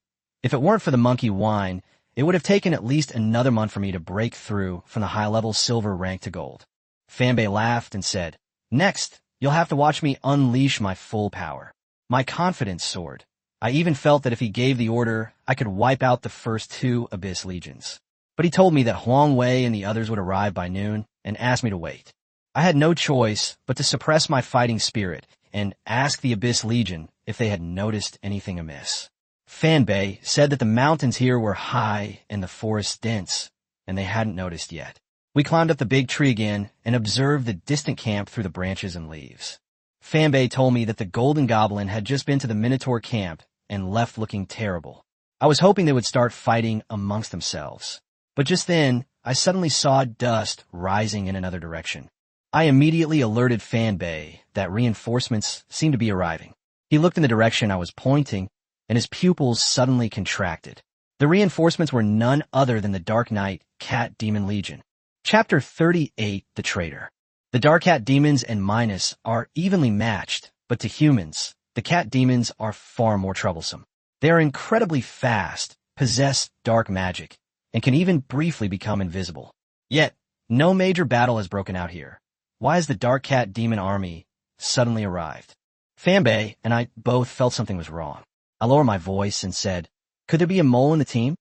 If it weren't for the monkey wine, it would have taken at least another month for me to break through from the high-level silver rank to gold. Fanbei laughed and said, "Next, you'll have to watch me unleash my full power." My confidence soared. I even felt that if he gave the order, I could wipe out the first 2 Abyss Legions. But he told me that Huang Wei and the others would arrive by noon and asked me to wait. I had no choice but to suppress my fighting spirit and ask the Abyss Legion if they had noticed anything amiss. Fanbei said that the mountains here were high and the forest dense, and they hadn't noticed yet. We climbed up the big tree again and observed the distant camp through the branches and leaves. Fanbei told me that the Golden Goblin had just been to the Minotaur camp and left looking terrible. I was hoping they would start fighting amongst themselves. But just then, I suddenly saw dust rising in another direction. I immediately alerted Fanbei that reinforcements seemed to be arriving. He looked in the direction I was pointing, and his pupils suddenly contracted. The reinforcements were none other than the Dark Knight Cat Demon Legion. Chapter 38, The Traitor. The Dark Cat Demons and Minas are evenly matched, but to humans, the Cat Demons are far more troublesome. They are incredibly fast, possess dark magic, and can even briefly become invisible. Yet, no major battle has broken out here. Why has the Dark Cat Demon army suddenly arrived? Fanbei and I both felt something was wrong. I lowered my voice and said, "Could there be a mole in the team?"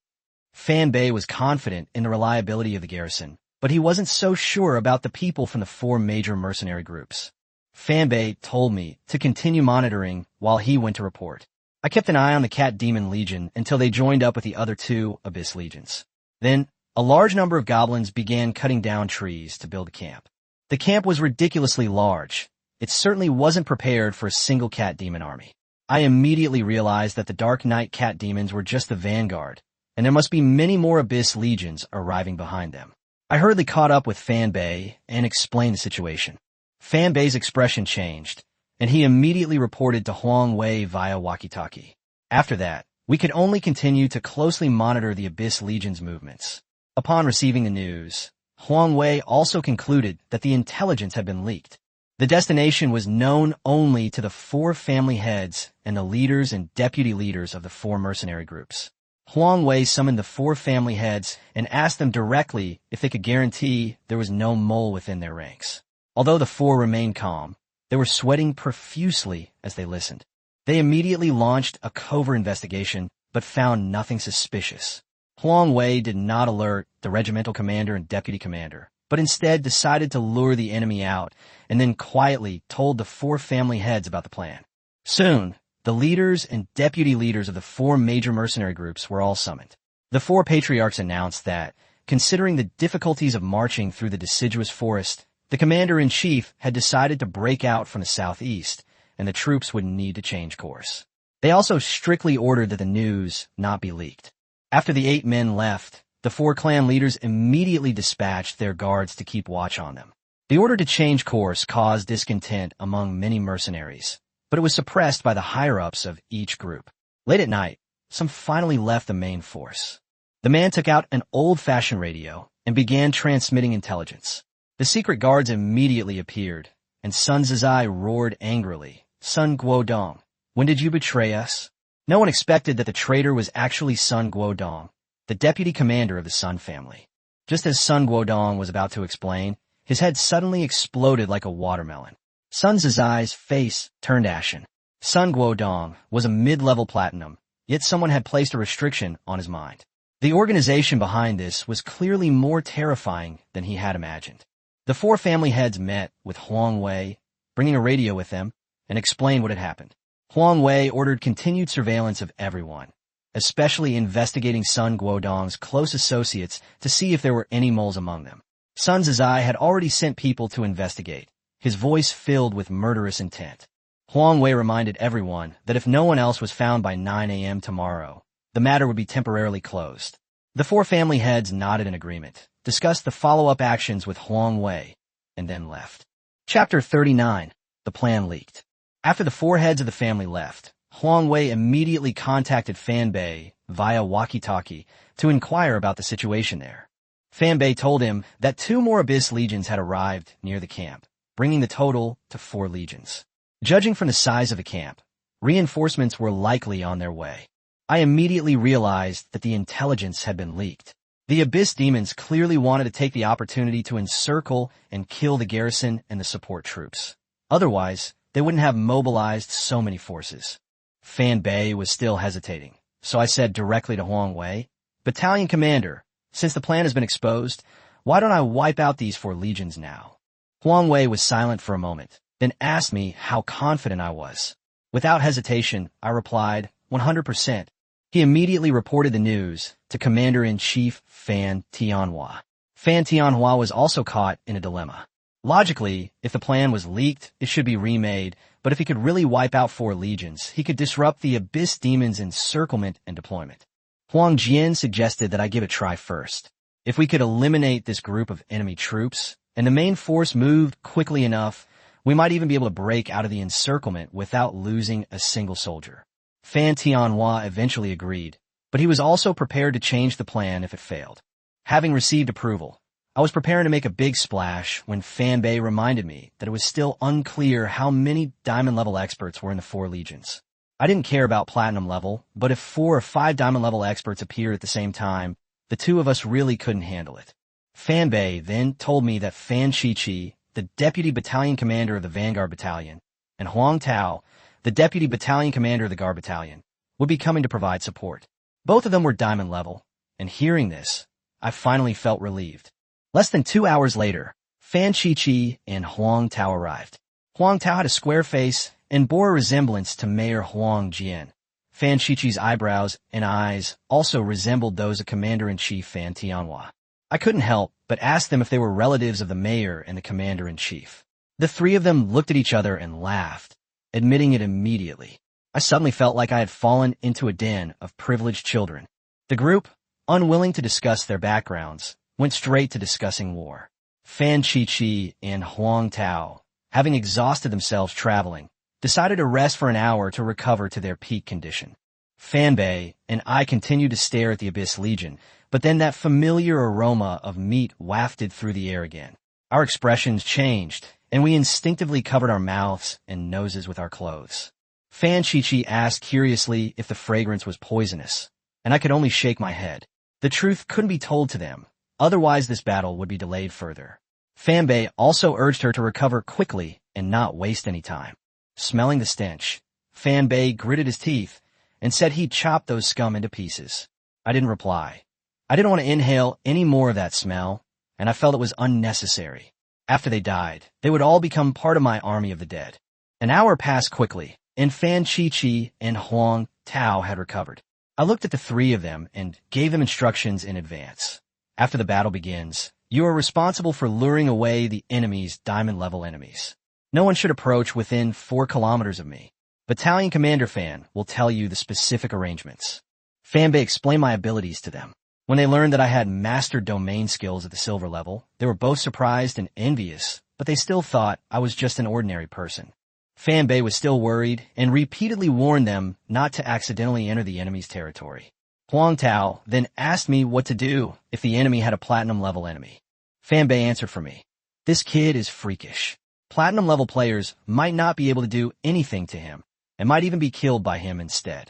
Fanbei was confident in the reliability of the garrison, but he wasn't so sure about the people from the 4 major mercenary groups. Fanbei told me to continue monitoring while he went to report. I kept an eye on the Cat Demon Legion until they joined up with the other 2 Abyss Legions. Then, a large number of goblins began cutting down trees to build a camp. The camp was ridiculously large. It certainly wasn't prepared for a single Cat Demon army. I immediately realized that the Dark Knight Cat Demons were just the vanguard, and there must be many more Abyss Legions arriving behind them. I hurriedly caught up with Fanbei and explained the situation. Fanbei's expression changed, and he immediately reported to Huang Wei via walkie-talkie. After that, we could only continue to closely monitor the Abyss Legion's movements. Upon receiving the news, Huang Wei also concluded that the intelligence had been leaked. The destination was known only to the 4 family heads and the leaders and deputy leaders of the 4 mercenary groups. Huang Wei summoned the 4 family heads and asked them directly if they could guarantee there was no mole within their ranks. Although the 4 remained calm, they were sweating profusely as they listened. They immediately launched a covert investigation, but found nothing suspicious. Huang Wei did not alert the regimental commander and deputy commander, but instead decided to lure the enemy out and then quietly told the 4 family heads about the plan. Soon, the leaders and deputy leaders of the 4 major mercenary groups were all summoned. The 4 patriarchs announced that, considering the difficulties of marching through the deciduous forest, the commander-in-chief had decided to break out from the southeast, and the troops would need to change course. They also strictly ordered that the news not be leaked. After the 8 men left, the 4 clan leaders immediately dispatched their guards to keep watch on them. The order to change course caused discontent among many mercenaries, but it was suppressed by the higher-ups of each group. Late at night, some finally left the main force. The man took out an old-fashioned radio and began transmitting intelligence. The secret guards immediately appeared, and Sun Zizai roared angrily, "Sun Guodong, when did you betray us?" No one expected that the traitor was actually Sun Guodong, the deputy commander of the Sun family. Just as Sun Guodong was about to explain, his head suddenly exploded like a watermelon. Sun Zizai's face turned ashen. Sun Guodong was a mid-level platinum, yet someone had placed a restriction on his mind. The organization behind this was clearly more terrifying than he had imagined. The 4 family heads met with Huang Wei, bringing a radio with them, and explained what had happened. Huang Wei ordered continued surveillance of everyone, especially investigating Sun Guodong's close associates to see if there were any moles among them. Sun Zizai had already sent people to investigate, his voice filled with murderous intent. Huang Wei reminded everyone that if no one else was found by 9 a.m. tomorrow, the matter would be temporarily closed. The 4 family heads nodded in agreement, discussed the follow-up actions with Huang Wei, and then left. Chapter 39. The plan leaked. After the 4 heads of the family left, Huang Wei immediately contacted Fanbei via walkie-talkie to inquire about the situation there. Fanbei told him that 2 more Abyss Legions had arrived near the camp, bringing the total to 4 legions. Judging from the size of the camp, reinforcements were likely on their way. I immediately realized that the intelligence had been leaked. The Abyss Demons clearly wanted to take the opportunity to encircle and kill the garrison and the support troops. Otherwise, they wouldn't have mobilized so many forces. Fanbei was still hesitating, so I said directly to Huang Wei, "Battalion Commander, since the plan has been exposed, why don't I wipe out these 4 legions now?" Huang Wei was silent for a moment, then asked me how confident I was. Without hesitation, I replied, 100%. He immediately reported the news to Commander-in-Chief Fan Tianhua. Fan Tianhua was also caught in a dilemma. Logically, if the plan was leaked, it should be remade, but if he could really wipe out 4 legions, he could disrupt the Abyss Demons' encirclement and deployment. Huang Jian suggested that I give it a try first. If we could eliminate this group of enemy troops, and the main force moved quickly enough, we might even be able to break out of the encirclement without losing a single soldier. Fan Tianhua eventually agreed, but he was also prepared to change the plan if it failed. Having received approval, I was preparing to make a big splash when Fanbei reminded me that it was still unclear how many diamond-level experts were in the 4 legions. I didn't care about platinum level, but if 4 or 5 diamond-level experts appeared at the same time, the two of us really couldn't handle it. Fanbei then told me that Fan Qiqi, the deputy battalion commander of the Vanguard Battalion, and Huang Tao, the deputy battalion commander of the Guard Battalion, would be coming to provide support. Both of them were diamond level, and hearing this, I finally felt relieved. Less than 2 hours later, Fan Qiqi and Huang Tao arrived. Huang Tao had a square face and bore a resemblance to Mayor Huang Jian. Fan Qiqi's eyebrows and eyes also resembled those of Commander-in-Chief Fan Tianhua. I couldn't help but ask them if they were relatives of the mayor and the commander-in-chief. The three of them looked at each other and laughed, admitting it immediately. I suddenly felt like I had fallen into a den of privileged children. The group, unwilling to discuss their backgrounds, went straight to discussing war. Fan Qiqi and Huang Tao, having exhausted themselves traveling, decided to rest for an hour to recover to their peak condition. Fanbei and I continued to stare at the Abyss Legion, but then that familiar aroma of meat wafted through the air again. Our expressions changed, and we instinctively covered our mouths and noses with our clothes. Fan Qiqi asked curiously if the fragrance was poisonous, and I could only shake my head. The truth couldn't be told to them, otherwise this battle would be delayed further. Fanbei also urged her to recover quickly and not waste any time. Smelling the stench, Fanbei gritted his teeth and said he'd chop those scum into pieces. I didn't reply. I didn't want to inhale any more of that smell, and I felt it was unnecessary. After they died, they would all become part of my army of the dead. An hour passed quickly, and Fan Qiqi and Huang Tao had recovered. I looked at the three of them and gave them instructions in advance. After the battle begins, you are responsible for luring away the enemy's diamond-level enemies. No one should approach within 4 kilometers of me. Battalion Commander Fan will tell you the specific arrangements. Fanbei explained my abilities to them. When they learned that I had mastered domain skills at the silver level, they were both surprised and envious, but they still thought I was just an ordinary person. Fanbei was still worried and repeatedly warned them not to accidentally enter the enemy's territory. Huang Tao then asked me what to do if the enemy had a platinum-level enemy. Fanbei answered for me. This kid is freakish. Platinum-level players might not be able to do anything to him, and might even be killed by him instead.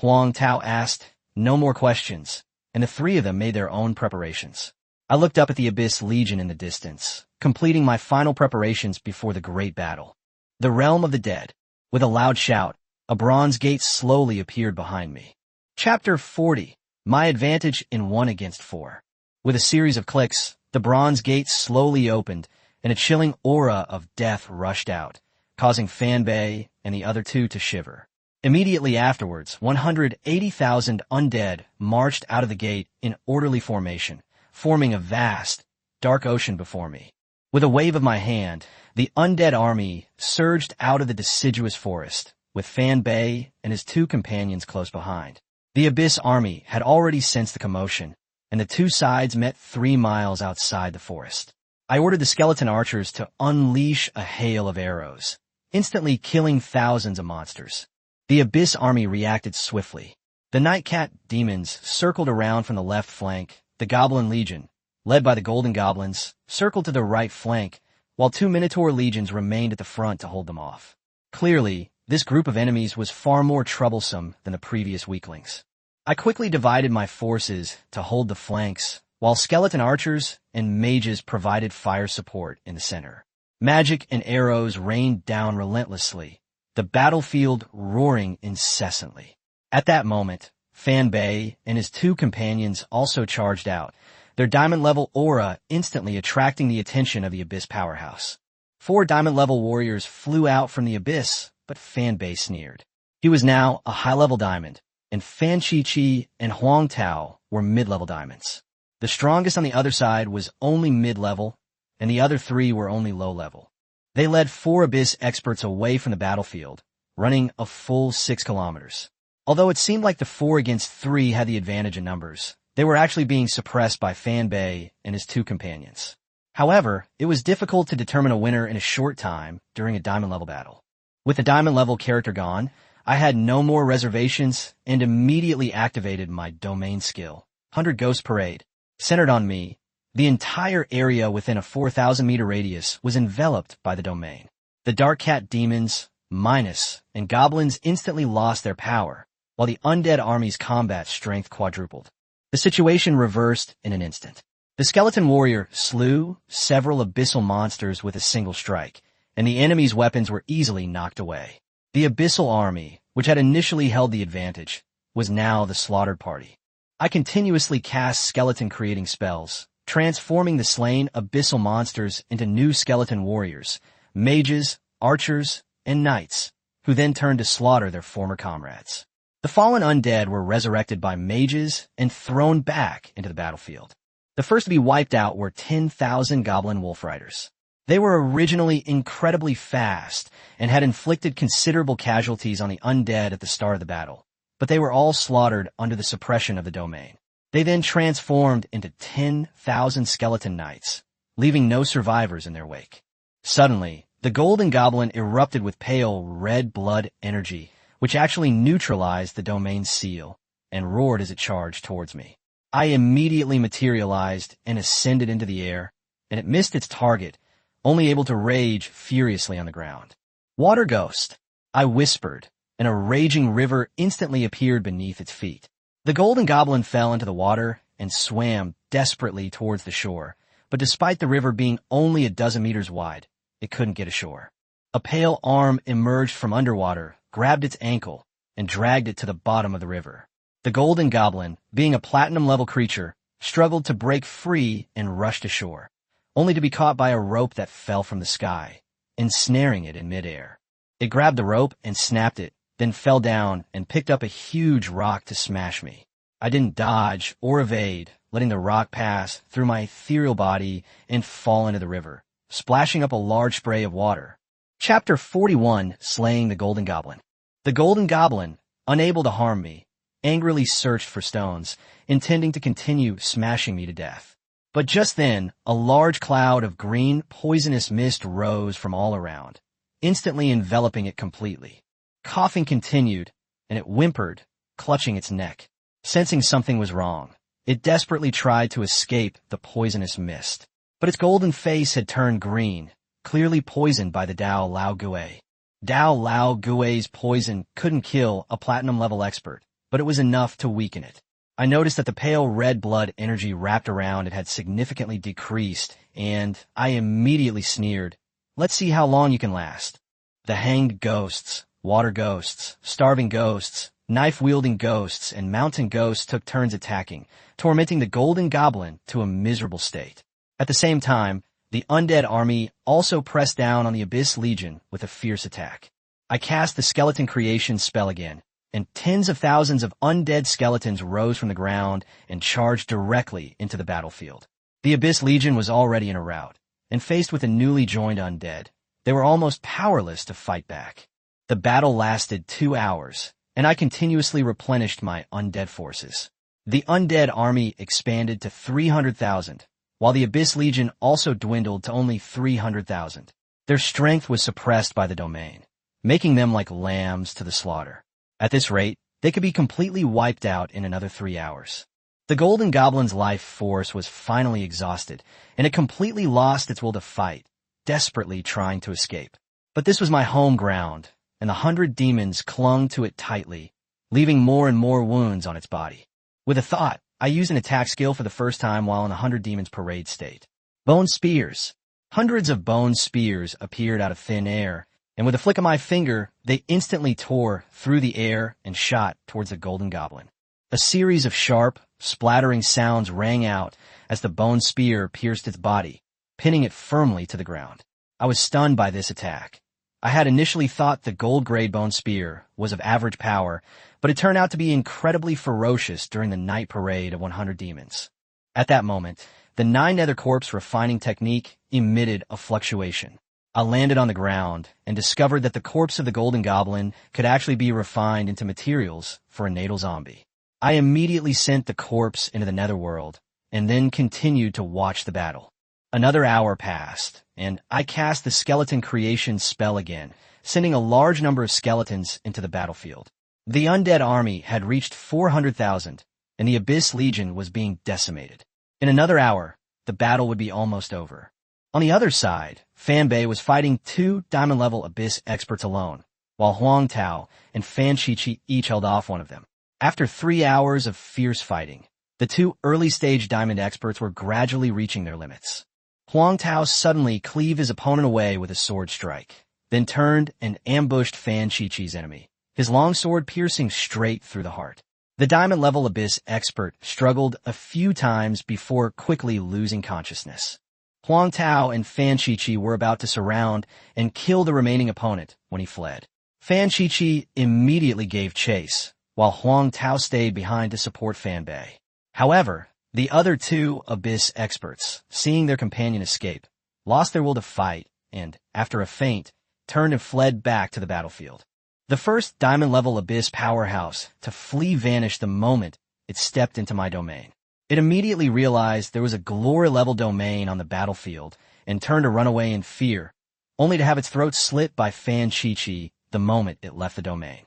Huang Tao asked no more questions, and the three of them made their own preparations. I looked up at the Abyss Legion in the distance, completing my final preparations before the great battle. The realm of the dead. With a loud shout, a bronze gate slowly appeared behind me. Chapter 40. My advantage in 1 against 4. With a series of clicks, the bronze gate slowly opened, and a chilling aura of death rushed out, causing Fanbei and the other two to shiver. Immediately afterwards, 180,000 undead marched out of the gate in orderly formation, forming a vast, dark ocean before me. With a wave of my hand, the undead army surged out of the deciduous forest, with Fanbei and his 2 companions close behind. The Abyss army had already sensed the commotion, and the 2 sides met 3 miles outside the forest. I ordered the skeleton archers to unleash a hail of arrows, instantly killing thousands of monsters. The Abyss army reacted swiftly. The Nightcat demons circled around from the left flank. The Goblin Legion, led by the Golden Goblins, circled to the right flank, while 2 Minotaur legions remained at the front to hold them off. Clearly, this group of enemies was far more troublesome than the previous weaklings. I quickly divided my forces to hold the flanks, while skeleton archers and mages provided fire support in the center. Magic and arrows rained down relentlessly, the battlefield roaring incessantly. At that moment, Fanbei and his 2 companions also charged out, their diamond-level aura instantly attracting the attention of the Abyss powerhouse. 4 diamond-level warriors flew out from the Abyss, but Fanbei sneered. He was now a high-level diamond, and Fan Qiqi and Huang Tao were mid-level diamonds. The strongest on the other side was only mid-level, and the other 3 were only low-level. They led 4 Abyss experts away from the battlefield, running a full 6 kilometers. Although it seemed like the 4 against 3 had the advantage in numbers, they were actually being suppressed by Fanbei and his 2 companions. However, it was difficult to determine a winner in a short time during a diamond-level battle. With the diamond-level character gone, I had no more reservations and immediately activated my domain skill, 100 Ghost Parade. Centered on me, The entire area within a 4,000-meter radius was enveloped by the domain. The Dark Cat demons, Minus, and goblins instantly lost their power, while the undead army's combat strength quadrupled. The situation reversed in an instant. The skeleton warrior slew several abyssal monsters with a single strike, and the enemy's weapons were easily knocked away. The abyssal army, which had initially held the advantage, was now the slaughtered party. I continuously cast skeleton-creating spells, transforming the slain abyssal monsters into new skeleton warriors, mages, archers, and knights, who then turned to slaughter their former comrades. The fallen undead were resurrected by mages and thrown back into the battlefield. The first to be wiped out were 10,000 goblin wolf riders. They were originally incredibly fast and had inflicted considerable casualties on the undead at the start of the battle, but they were all slaughtered under the suppression of the domain. They then transformed into 10,000 skeleton knights, leaving no survivors in their wake. Suddenly, the golden goblin erupted with pale red blood energy, which actually neutralized the domain's seal, and roared as it charged towards me. I immediately materialized and ascended into the air, and it missed its target, only able to rage furiously on the ground. "Water ghost," I whispered, and a raging river instantly appeared beneath its feet. The golden goblin fell into the water and swam desperately towards the shore, but despite the river being only a dozen meters wide, it couldn't get ashore. A pale arm emerged from underwater, grabbed its ankle, and dragged it to the bottom of the river. The golden goblin, being a platinum-level creature, struggled to break free and rushed ashore, only to be caught by a rope that fell from the sky, ensnaring it in midair. It grabbed the rope and snapped it, then fell down and picked up a huge rock to smash me. I didn't dodge or evade, letting the rock pass through my ethereal body and fall into the river, splashing up a large spray of water. Chapter 41, Slaying the Golden Goblin. The Golden Goblin, unable to harm me, angrily searched for stones, intending to continue smashing me to death. But just then, a large cloud of green, poisonous mist rose from all around, instantly enveloping it completely. Coughing continued, and it whimpered, clutching its neck. Sensing something was wrong, it desperately tried to escape the poisonous mist. But its golden face had turned green, clearly poisoned by the Dao Lao Gui. Dao Lao Gui's poison couldn't kill a platinum-level expert, but it was enough to weaken it. I noticed that the pale red blood energy wrapped around it had significantly decreased, and I immediately sneered, "Let's see how long you can last." The hanged ghosts, water ghosts, starving ghosts, knife-wielding ghosts, and mountain ghosts took turns attacking, tormenting the golden goblin to a miserable state. At the same time, the undead army also pressed down on the Abyss Legion with a fierce attack. I cast the skeleton creation spell again, and tens of thousands of undead skeletons rose from the ground and charged directly into the battlefield. The Abyss Legion was already in a rout, and faced with a newly joined undead, they were almost powerless to fight back. The battle lasted 2 hours, and I continuously replenished my undead forces. The undead army expanded to 300,000, while the Abyss Legion also dwindled to only 300,000. Their strength was suppressed by the domain, making them like lambs to the slaughter. At this rate, they could be completely wiped out in another 3 hours. The Golden Goblin's life force was finally exhausted, and it completely lost its will to fight, desperately trying to escape. But this was my home ground, and the 100 demons clung to it tightly, leaving more and more wounds on its body. With a thought, I used an attack skill for the first time while in the 100 demons parade state. Bone spears. Hundreds of bone spears appeared out of thin air, and with a flick of my finger, they instantly tore through the air and shot towards the Golden Goblin. A series of sharp, splattering sounds rang out as the bone spear pierced its body, pinning it firmly to the ground. I was stunned by this attack. I had initially thought the gold-grade bone spear was of average power, but it turned out to be incredibly ferocious during the night parade of 100 demons. At that moment, the 9 Nether Corpse refining technique emitted a fluctuation. I landed on the ground and discovered that the corpse of the Golden Goblin could actually be refined into materials for a natal zombie. I immediately sent the corpse into the netherworld and then continued to watch the battle. Another hour passed, and I cast the skeleton creation spell again, sending a large number of skeletons into the battlefield. The undead army had reached 400,000, and the Abyss Legion was being decimated. In another hour, the battle would be almost over. On the other side, Fan Bei was fighting 2 diamond-level Abyss experts alone, while Huang Tao and Fan Qiqi each held off one of them. After 3 hours of fierce fighting, the 2 early-stage diamond experts were gradually reaching their limits. Huang Tao suddenly cleaved his opponent away with a sword strike, then turned and ambushed Fan Qiqi's enemy, his long sword piercing straight through the heart. The diamond-level Abyss expert struggled a few times before quickly losing consciousness. Huang Tao and Fan Qiqi were about to surround and kill the remaining opponent when he fled. Fan Qiqi immediately gave chase, while Huang Tao stayed behind to support Fan Bei. However, the other 2 Abyss experts, seeing their companion escape, lost their will to fight and, after a feint, turned and fled back to the battlefield. The first diamond-level Abyss powerhouse to flee vanished the moment it stepped into my domain. It immediately realized there was a glory-level domain on the battlefield and turned to run away in fear, only to have its throat slit by Fan Qiqi the moment it left the domain.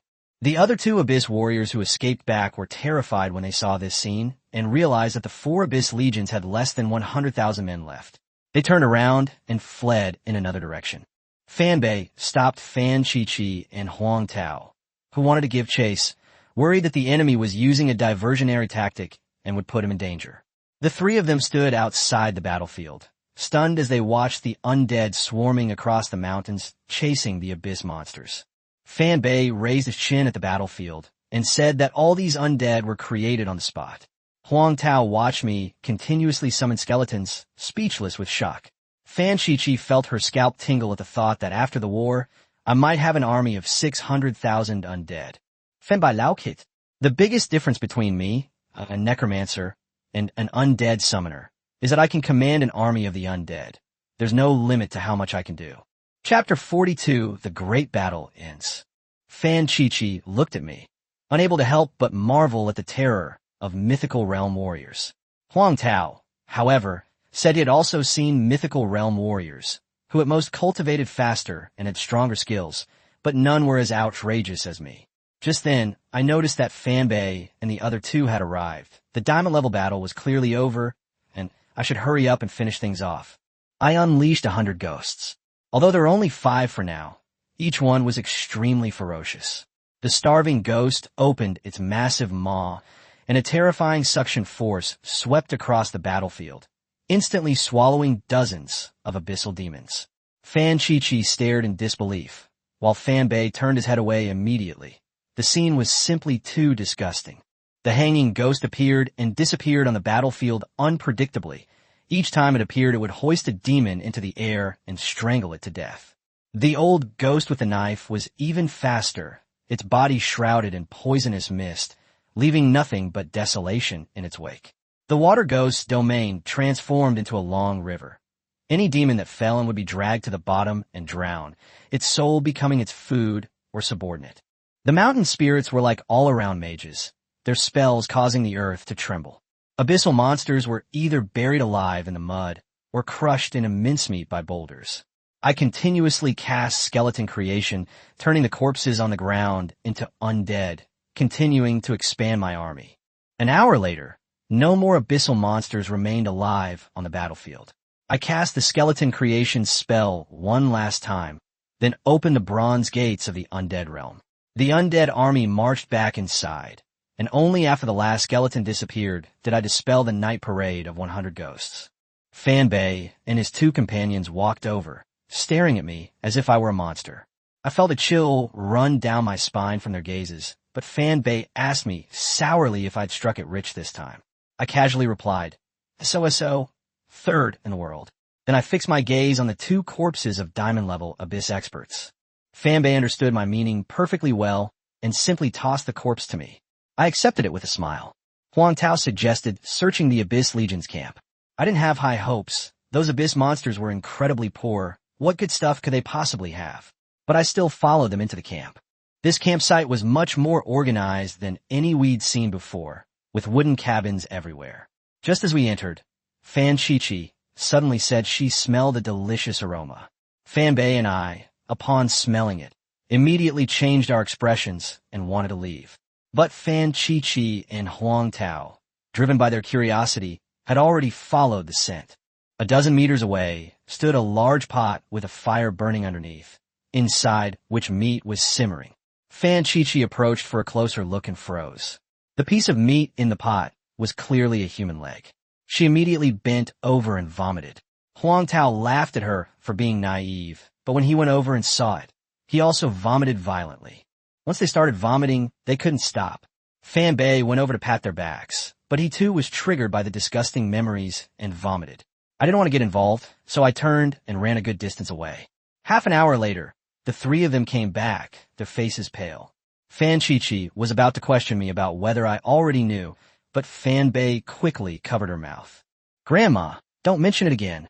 The other 2 Abyss warriors who escaped back were terrified when they saw this scene and realized that the 4 Abyss legions had less than 100,000 men left. They turned around and fled in another direction. Fan Bei stopped Fan Qiqi and Huang Tao, who wanted to give chase, worried that the enemy was using a diversionary tactic and would put him in danger. The 3 of them stood outside the battlefield, stunned as they watched the undead swarming across the mountains, chasing the Abyss monsters. Fan Bei raised his chin at the battlefield and said that all these undead were created on the spot. Huang Tao watched me continuously summon skeletons, speechless with shock. Fan Qiqi felt her scalp tingle at the thought that after the war, I might have an army of 600,000 undead. Fan Bei Lao Kit. The biggest difference between me, a necromancer, and an undead summoner, is that I can command an army of the undead. There's no limit to how much I can do. Chapter 42, The Great Battle ends. Fan Qiqi looked at me, unable to help but marvel at the terror of mythical realm warriors. Huang Tao, however, said he had also seen mythical realm warriors, who at most cultivated faster and had stronger skills, but none were as outrageous as me. Just then, I noticed that Fan Bei and the other 2 had arrived. The diamond-level battle was clearly over, and I should hurry up and finish things off. I unleashed 100 ghosts. Although there are only 5 for now, each one was extremely ferocious. The starving ghost opened its massive maw, and a terrifying suction force swept across the battlefield, instantly swallowing dozens of abyssal demons. Fan Qiqi stared in disbelief, while Fan Bei turned his head away immediately. The scene was simply too disgusting. The hanging ghost appeared and disappeared on the battlefield unpredictably. Each time it appeared, it would hoist a demon into the air and strangle it to death. The old ghost with the knife was even faster, its body shrouded in poisonous mist, leaving nothing but desolation in its wake. The water ghost's domain transformed into a long river. Any demon that fell in would be dragged to the bottom and drowned, its soul becoming its food or subordinate. The mountain spirits were like all-around mages, their spells causing the earth to tremble. Abyssal monsters were either buried alive in the mud or crushed into mincemeat by boulders. I continuously cast skeleton creation, turning the corpses on the ground into undead, continuing to expand my army. An hour later, no more abyssal monsters remained alive on the battlefield. I cast the skeleton creation spell one last time, then opened the bronze gates of the undead realm. The undead army marched back inside, and only after the last skeleton disappeared did I dispel the night parade of 100 ghosts. Fan Bei and his 2 companions walked over, staring at me as if I were a monster. I felt a chill run down my spine from their gazes, but Fan Bei asked me sourly if I'd struck it rich this time. I casually replied, "So, 3rd in the world." Then I fixed my gaze on the 2 corpses of diamond-level Abyss experts. Fan Bei understood my meaning perfectly well and simply tossed the corpse to me. I accepted it with a smile. Huang Tao suggested searching the Abyss Legion's camp. I didn't have high hopes. Those Abyss monsters were incredibly poor. What good stuff could they possibly have? But I still followed them into the camp. This campsite was much more organized than any we'd seen before, with wooden cabins everywhere. Just as we entered, Fan Qiqi suddenly said she smelled a delicious aroma. Fan Bei and I, upon smelling it, immediately changed our expressions and wanted to leave. But Fan Qiqi and Huang Tao, driven by their curiosity, had already followed the scent. A dozen meters away stood a large pot with a fire burning underneath, inside which meat was simmering. Fan Chi-Chi approached for a closer look and froze. The piece of meat in the pot was clearly a human leg. She immediately bent over and vomited. Huang Tao laughed at her for being naive, but when he went over and saw it, he also vomited violently. Once they started vomiting, they couldn't stop. Fan Bei went over to pat their backs, but he too was triggered by the disgusting memories and vomited. I didn't want to get involved, so I turned and ran a good distance away. Half an hour later, the three of them came back, their faces pale. Fan Chi-Chi was about to question me about whether I already knew, but Fan Bei quickly covered her mouth. "Grandma, don't mention it again."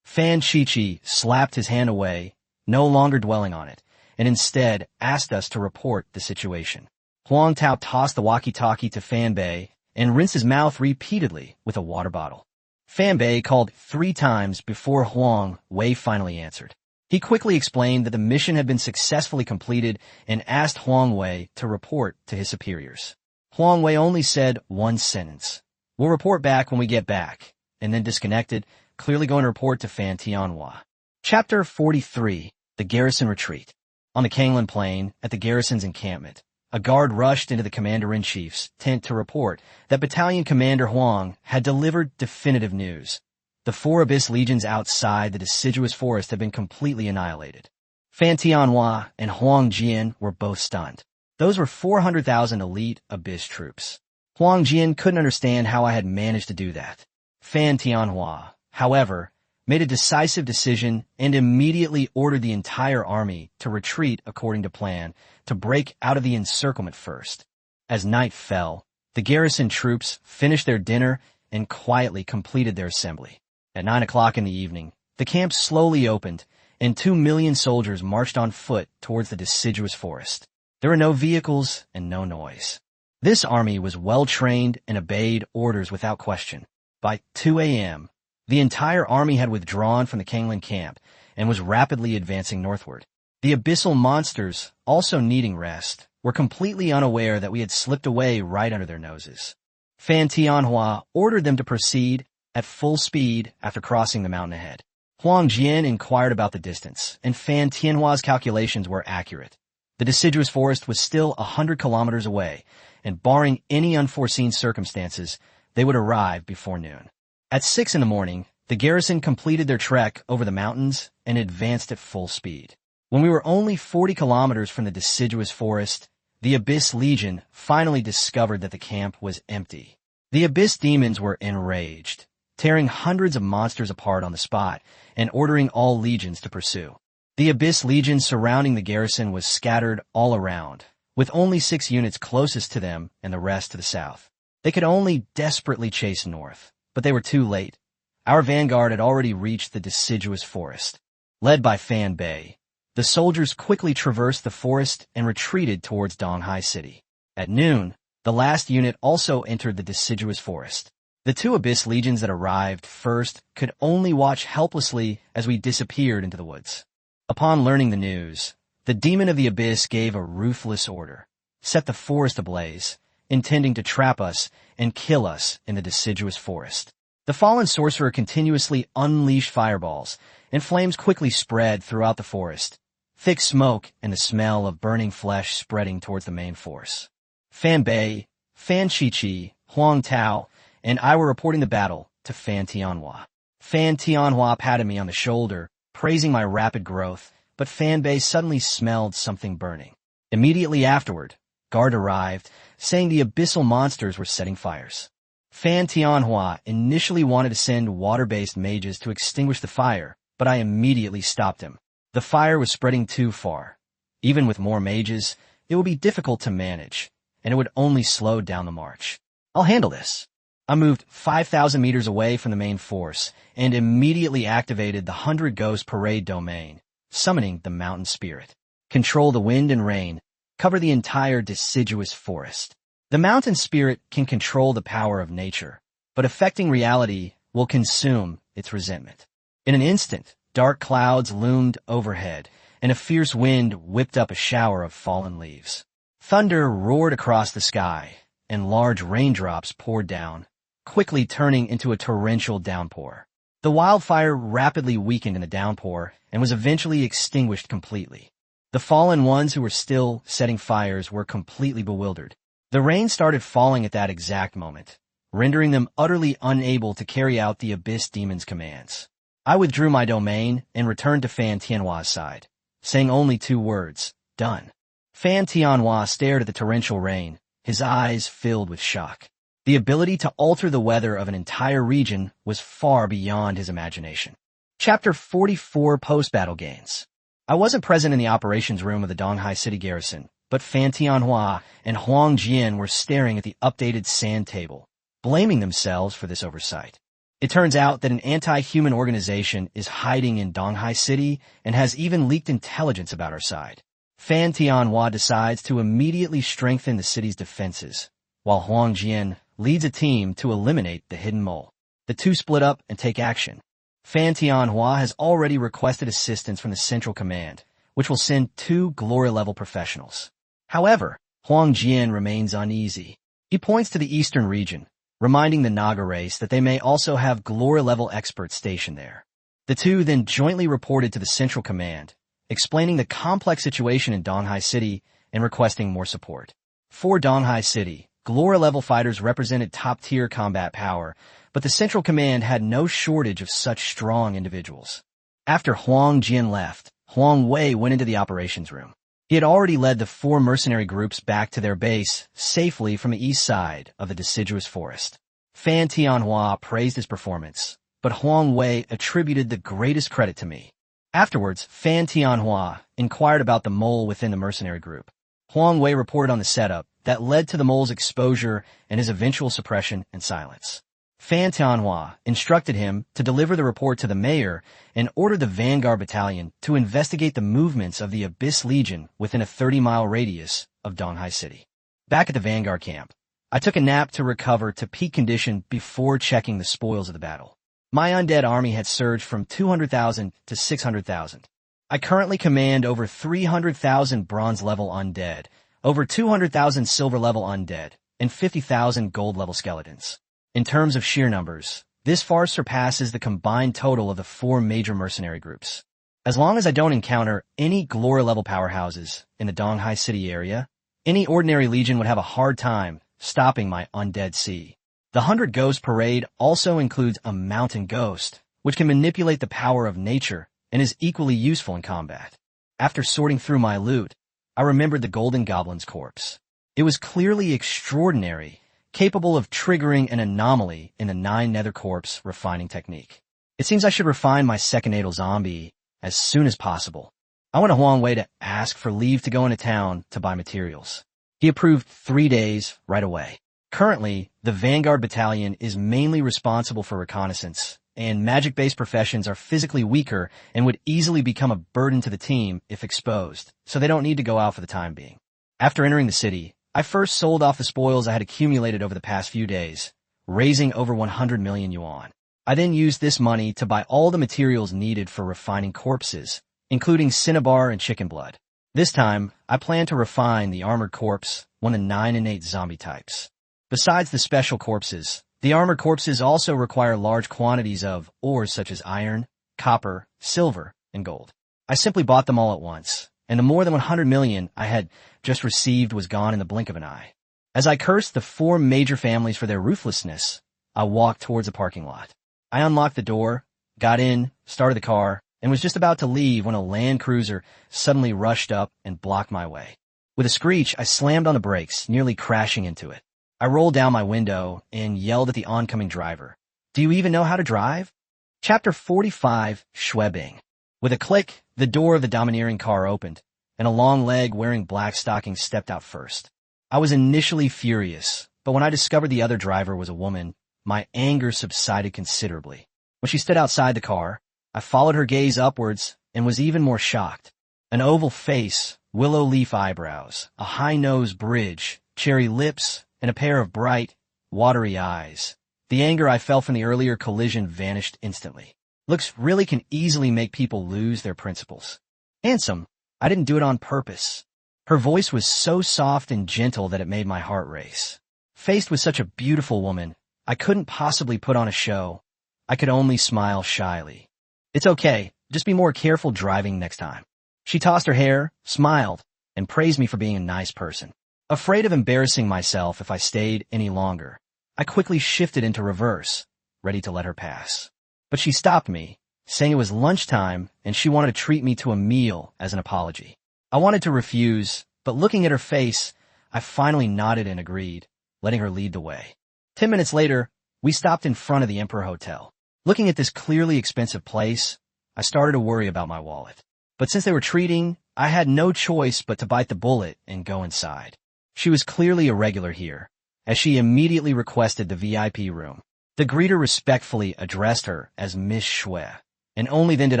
Fan Chi-Chi slapped his hand away, no longer dwelling on it, and instead asked us to report the situation. Huang Tao tossed the walkie-talkie to Fan Bei and rinsed his mouth repeatedly with a water bottle. Fan Bei called 3 times before Huang Wei finally answered. He quickly explained that the mission had been successfully completed and asked Huang Wei to report to his superiors. Huang Wei only said one sentence: "We'll report back when we get back," and then disconnected, clearly going to report to Fan Tianhua. Chapter 43. The Garrison Retreat. On the Kanglan Plain, at the garrison's encampment, a guard rushed into the commander-in-chief's tent to report that Battalion Commander Huang had delivered definitive news. The 4 Abyss legions outside the deciduous forest had been completely annihilated. Fan Tianhua and Huang Jian were both stunned. Those were 400,000 elite Abyss troops. Huang Jian couldn't understand how I had managed to do that. Fan Tianhua, however, made a decisive decision and immediately ordered the entire army to retreat according to plan, to break out of the encirclement first. As night fell, the garrison troops finished their dinner and quietly completed their assembly. At 9 o'clock in the evening, the camp slowly opened, and 2 million soldiers marched on foot towards the deciduous forest. There were no vehicles and no noise. This army was well-trained and obeyed orders without question. By 2 a.m., the entire army had withdrawn from the Kanglan camp and was rapidly advancing northward. The abyssal monsters, also needing rest, were completely unaware that we had slipped away right under their noses. Fan Tianhua ordered them to proceed at full speed after crossing the mountain ahead. Huang Jian inquired about the distance, and Fan Tianhua's calculations were accurate. The deciduous forest was still 100 kilometers away, and barring any unforeseen circumstances, they would arrive before noon. At 6 in the morning, the garrison completed their trek over the mountains and advanced at full speed. When we were only 40 kilometers from the deciduous forest, the Abyss Legion finally discovered that the camp was empty. The Abyss demons were enraged, tearing hundreds of monsters apart on the spot and ordering all legions to pursue. The Abyss Legion surrounding the garrison was scattered all around, with only 6 units closest to them and the rest to the south. They could only desperately chase north, but they were too late. Our vanguard had already reached the deciduous forest. Led by Fan Bei, the soldiers quickly traversed the forest and retreated towards Donghai City. At noon, the last unit also entered the deciduous forest. The 2 Abyss legions that arrived first could only watch helplessly as we disappeared into the woods. Upon learning the news, the demon of the Abyss gave a ruthless order: set the forest ablaze, intending to trap us and kill us in the deciduous forest. The fallen sorcerer continuously unleashed fireballs, and flames quickly spread throughout the forest, thick smoke and the smell of burning flesh spreading towards the main force. Fan Bei, Fan Chi-Chi, Huang Tao, and I were reporting the battle to Fan Tianhua. Fan Tianhua patted me on the shoulder, praising my rapid growth, but Fan Bei suddenly smelled something burning. Immediately afterward, guard arrived, saying the abyssal monsters were setting fires. Fan Tianhua initially wanted to send water-based mages to extinguish the fire, but I immediately stopped him. The fire was spreading too far. Even with more mages, it would be difficult to manage, and it would only slow down the march. I'll handle this. I moved 5,000 meters away from the main force and immediately activated the 100 Ghost Parade domain, summoning the mountain spirit. Control the wind and rain, cover the entire deciduous forest. The mountain spirit can control the power of nature, but affecting reality will consume its resentment. In an instant, dark clouds loomed overhead, and a fierce wind whipped up a shower of fallen leaves. Thunder roared across the sky, and large raindrops poured down, quickly turning into a torrential downpour. The wildfire rapidly weakened in the downpour and was eventually extinguished completely. The fallen ones who were still setting fires were completely bewildered. The rain started falling at that exact moment, rendering them utterly unable to carry out the Abyss Demon's commands. I withdrew my domain and returned to Fan Tianhua's side, saying only 2 words, "Done." Fan Tianhua stared at the torrential rain, his eyes filled with shock. The ability to alter the weather of an entire region was far beyond his imagination. Chapter 44 Post-Battle Gains. I wasn't present in the operations room of the Donghai City garrison, but Fan Tianhua and Huang Jian were staring at the updated sand table, blaming themselves for this oversight. It turns out that an anti-human organization is hiding in Donghai City and has even leaked intelligence about our side. Fan Tianhua decides to immediately strengthen the city's defenses, while Huang Jian leads a team to eliminate the hidden mole. The two split up and take action. Fan Tianhua has already requested assistance from the Central Command, which will send 2 Glory-level professionals. However, Huang Jian remains uneasy. He points to the eastern region, reminding the Naga race that they may also have Glory-level experts stationed there. The two then jointly reported to the Central Command, explaining the complex situation in Donghai City and requesting more support. For Donghai City, Glory-level fighters represented top-tier combat power, but the Central Command had no shortage of such strong individuals. After Huang Jian left, Huang Wei went into the operations room. He had already led the 4 mercenary groups back to their base safely from the east side of the deciduous forest. Fan Tianhua praised his performance, but Huang Wei attributed the greatest credit to me. Afterwards, Fan Tianhua inquired about the mole within the mercenary group. Huang Wei reported on the setup that led to the mole's exposure and his eventual suppression and silence. Fan Tianhua instructed him to deliver the report to the mayor and ordered the Vanguard Battalion to investigate the movements of the Abyss Legion within a 30-mile radius of Donghai City. Back at the Vanguard camp, I took a nap to recover to peak condition before checking the spoils of the battle. My undead army had surged from 200,000 to 600,000. I currently command over 300,000 bronze-level undead, over 200,000 silver-level undead, and 50,000 gold-level skeletons. In terms of sheer numbers, this far surpasses the combined total of the 4 major mercenary groups. As long as I don't encounter any glory-level powerhouses in the Donghai City area, any ordinary legion would have a hard time stopping my undead sea. The 100 Ghost Parade also includes a mountain ghost, which can manipulate the power of nature and is equally useful in combat. After sorting through my loot, I remembered the Golden Goblin's corpse. It was clearly extraordinary, capable of triggering an anomaly in the 9 Nether Corpse refining technique. It seems I should refine my second natal zombie as soon as possible. I went to Huang Wei to ask for leave to go into town to buy materials. He approved 3 days right away. Currently, the Vanguard Battalion is mainly responsible for reconnaissance, and magic-based professions are physically weaker and would easily become a burden to the team if exposed, so they don't need to go out for the time being. After entering the city, I first sold off the spoils I had accumulated over the past few days, raising over 100 million yuan. I then used this money to buy all the materials needed for refining corpses, including cinnabar and chicken blood. This time, I plan to refine the armored corpse, one of the 9 innate zombie types. Besides the special corpses, the armored corpses also require large quantities of ores such as iron, copper, silver, and gold. I simply bought them all at once, and the more than 100 million I had just received was gone in the blink of an eye. As I cursed the 4 major families for their ruthlessness, I walked towards a parking lot. I unlocked the door, got in, started the car, and was just about to leave when a Land Cruiser suddenly rushed up and blocked my way. With a screech, I slammed on the brakes, nearly crashing into it. I rolled down my window and yelled at the oncoming driver, "Do you even know how to drive?" Chapter 45, Schwebing. With a click, the door of the domineering car opened, and a long leg wearing black stockings stepped out first. I was initially furious, but when I discovered the other driver was a woman, my anger subsided considerably. When she stood outside the car, I followed her gaze upwards and was even more shocked. An oval face, willow leaf eyebrows, a high-nosed bridge, cherry lips, and a pair of bright, watery eyes. The anger I felt from the earlier collision vanished instantly. Looks really can easily make people lose their principles. Handsome, I didn't do it on purpose. Her voice was so soft and gentle that it made my heart race. Faced with such a beautiful woman, I couldn't possibly put on a show, I could only smile shyly. It's okay, just be more careful driving next time. She tossed her hair, smiled, and praised me for being a nice person. Afraid of embarrassing myself if I stayed any longer, I quickly shifted into reverse, ready to let her pass. But she stopped me, saying it was lunchtime and she wanted to treat me to a meal as an apology. I wanted to refuse, but looking at her face, I finally nodded and agreed, letting her lead the way. 10 minutes later, we stopped in front of the Emperor Hotel. Looking at this clearly expensive place, I started to worry about my wallet. But since they were treating, I had no choice but to bite the bullet and go inside. She was clearly a regular here, as she immediately requested the VIP room. The greeter respectfully addressed her as Miss Xue, and only then did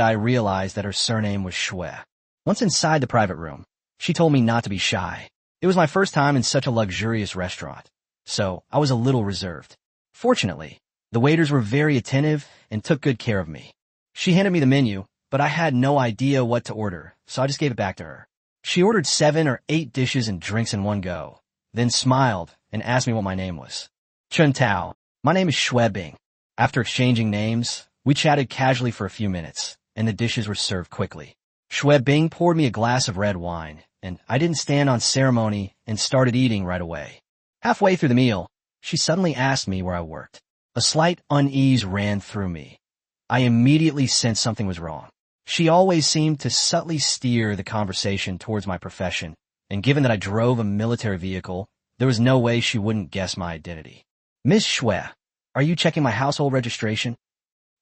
I realize that her surname was Xue. Once inside the private room, she told me not to be shy. It was my first time in such a luxurious restaurant, so I was a little reserved. Fortunately, the waiters were very attentive and took good care of me. She handed me the menu, but I had no idea what to order, so I just gave it back to her. She ordered 7 or 8 dishes and drinks in one go, then smiled and asked me what my name was. Chun Tao. My name is Xue Bing. After exchanging names, we chatted casually for a few minutes, and the dishes were served quickly. Xue Bing poured me a glass of red wine, and I didn't stand on ceremony and started eating right away. Halfway through the meal, she suddenly asked me where I worked. A slight unease ran through me. I immediately sensed something was wrong. She always seemed to subtly steer the conversation towards my profession, and given that I drove a military vehicle, there was no way she wouldn't guess my identity. Miss Xue, are you checking my household registration?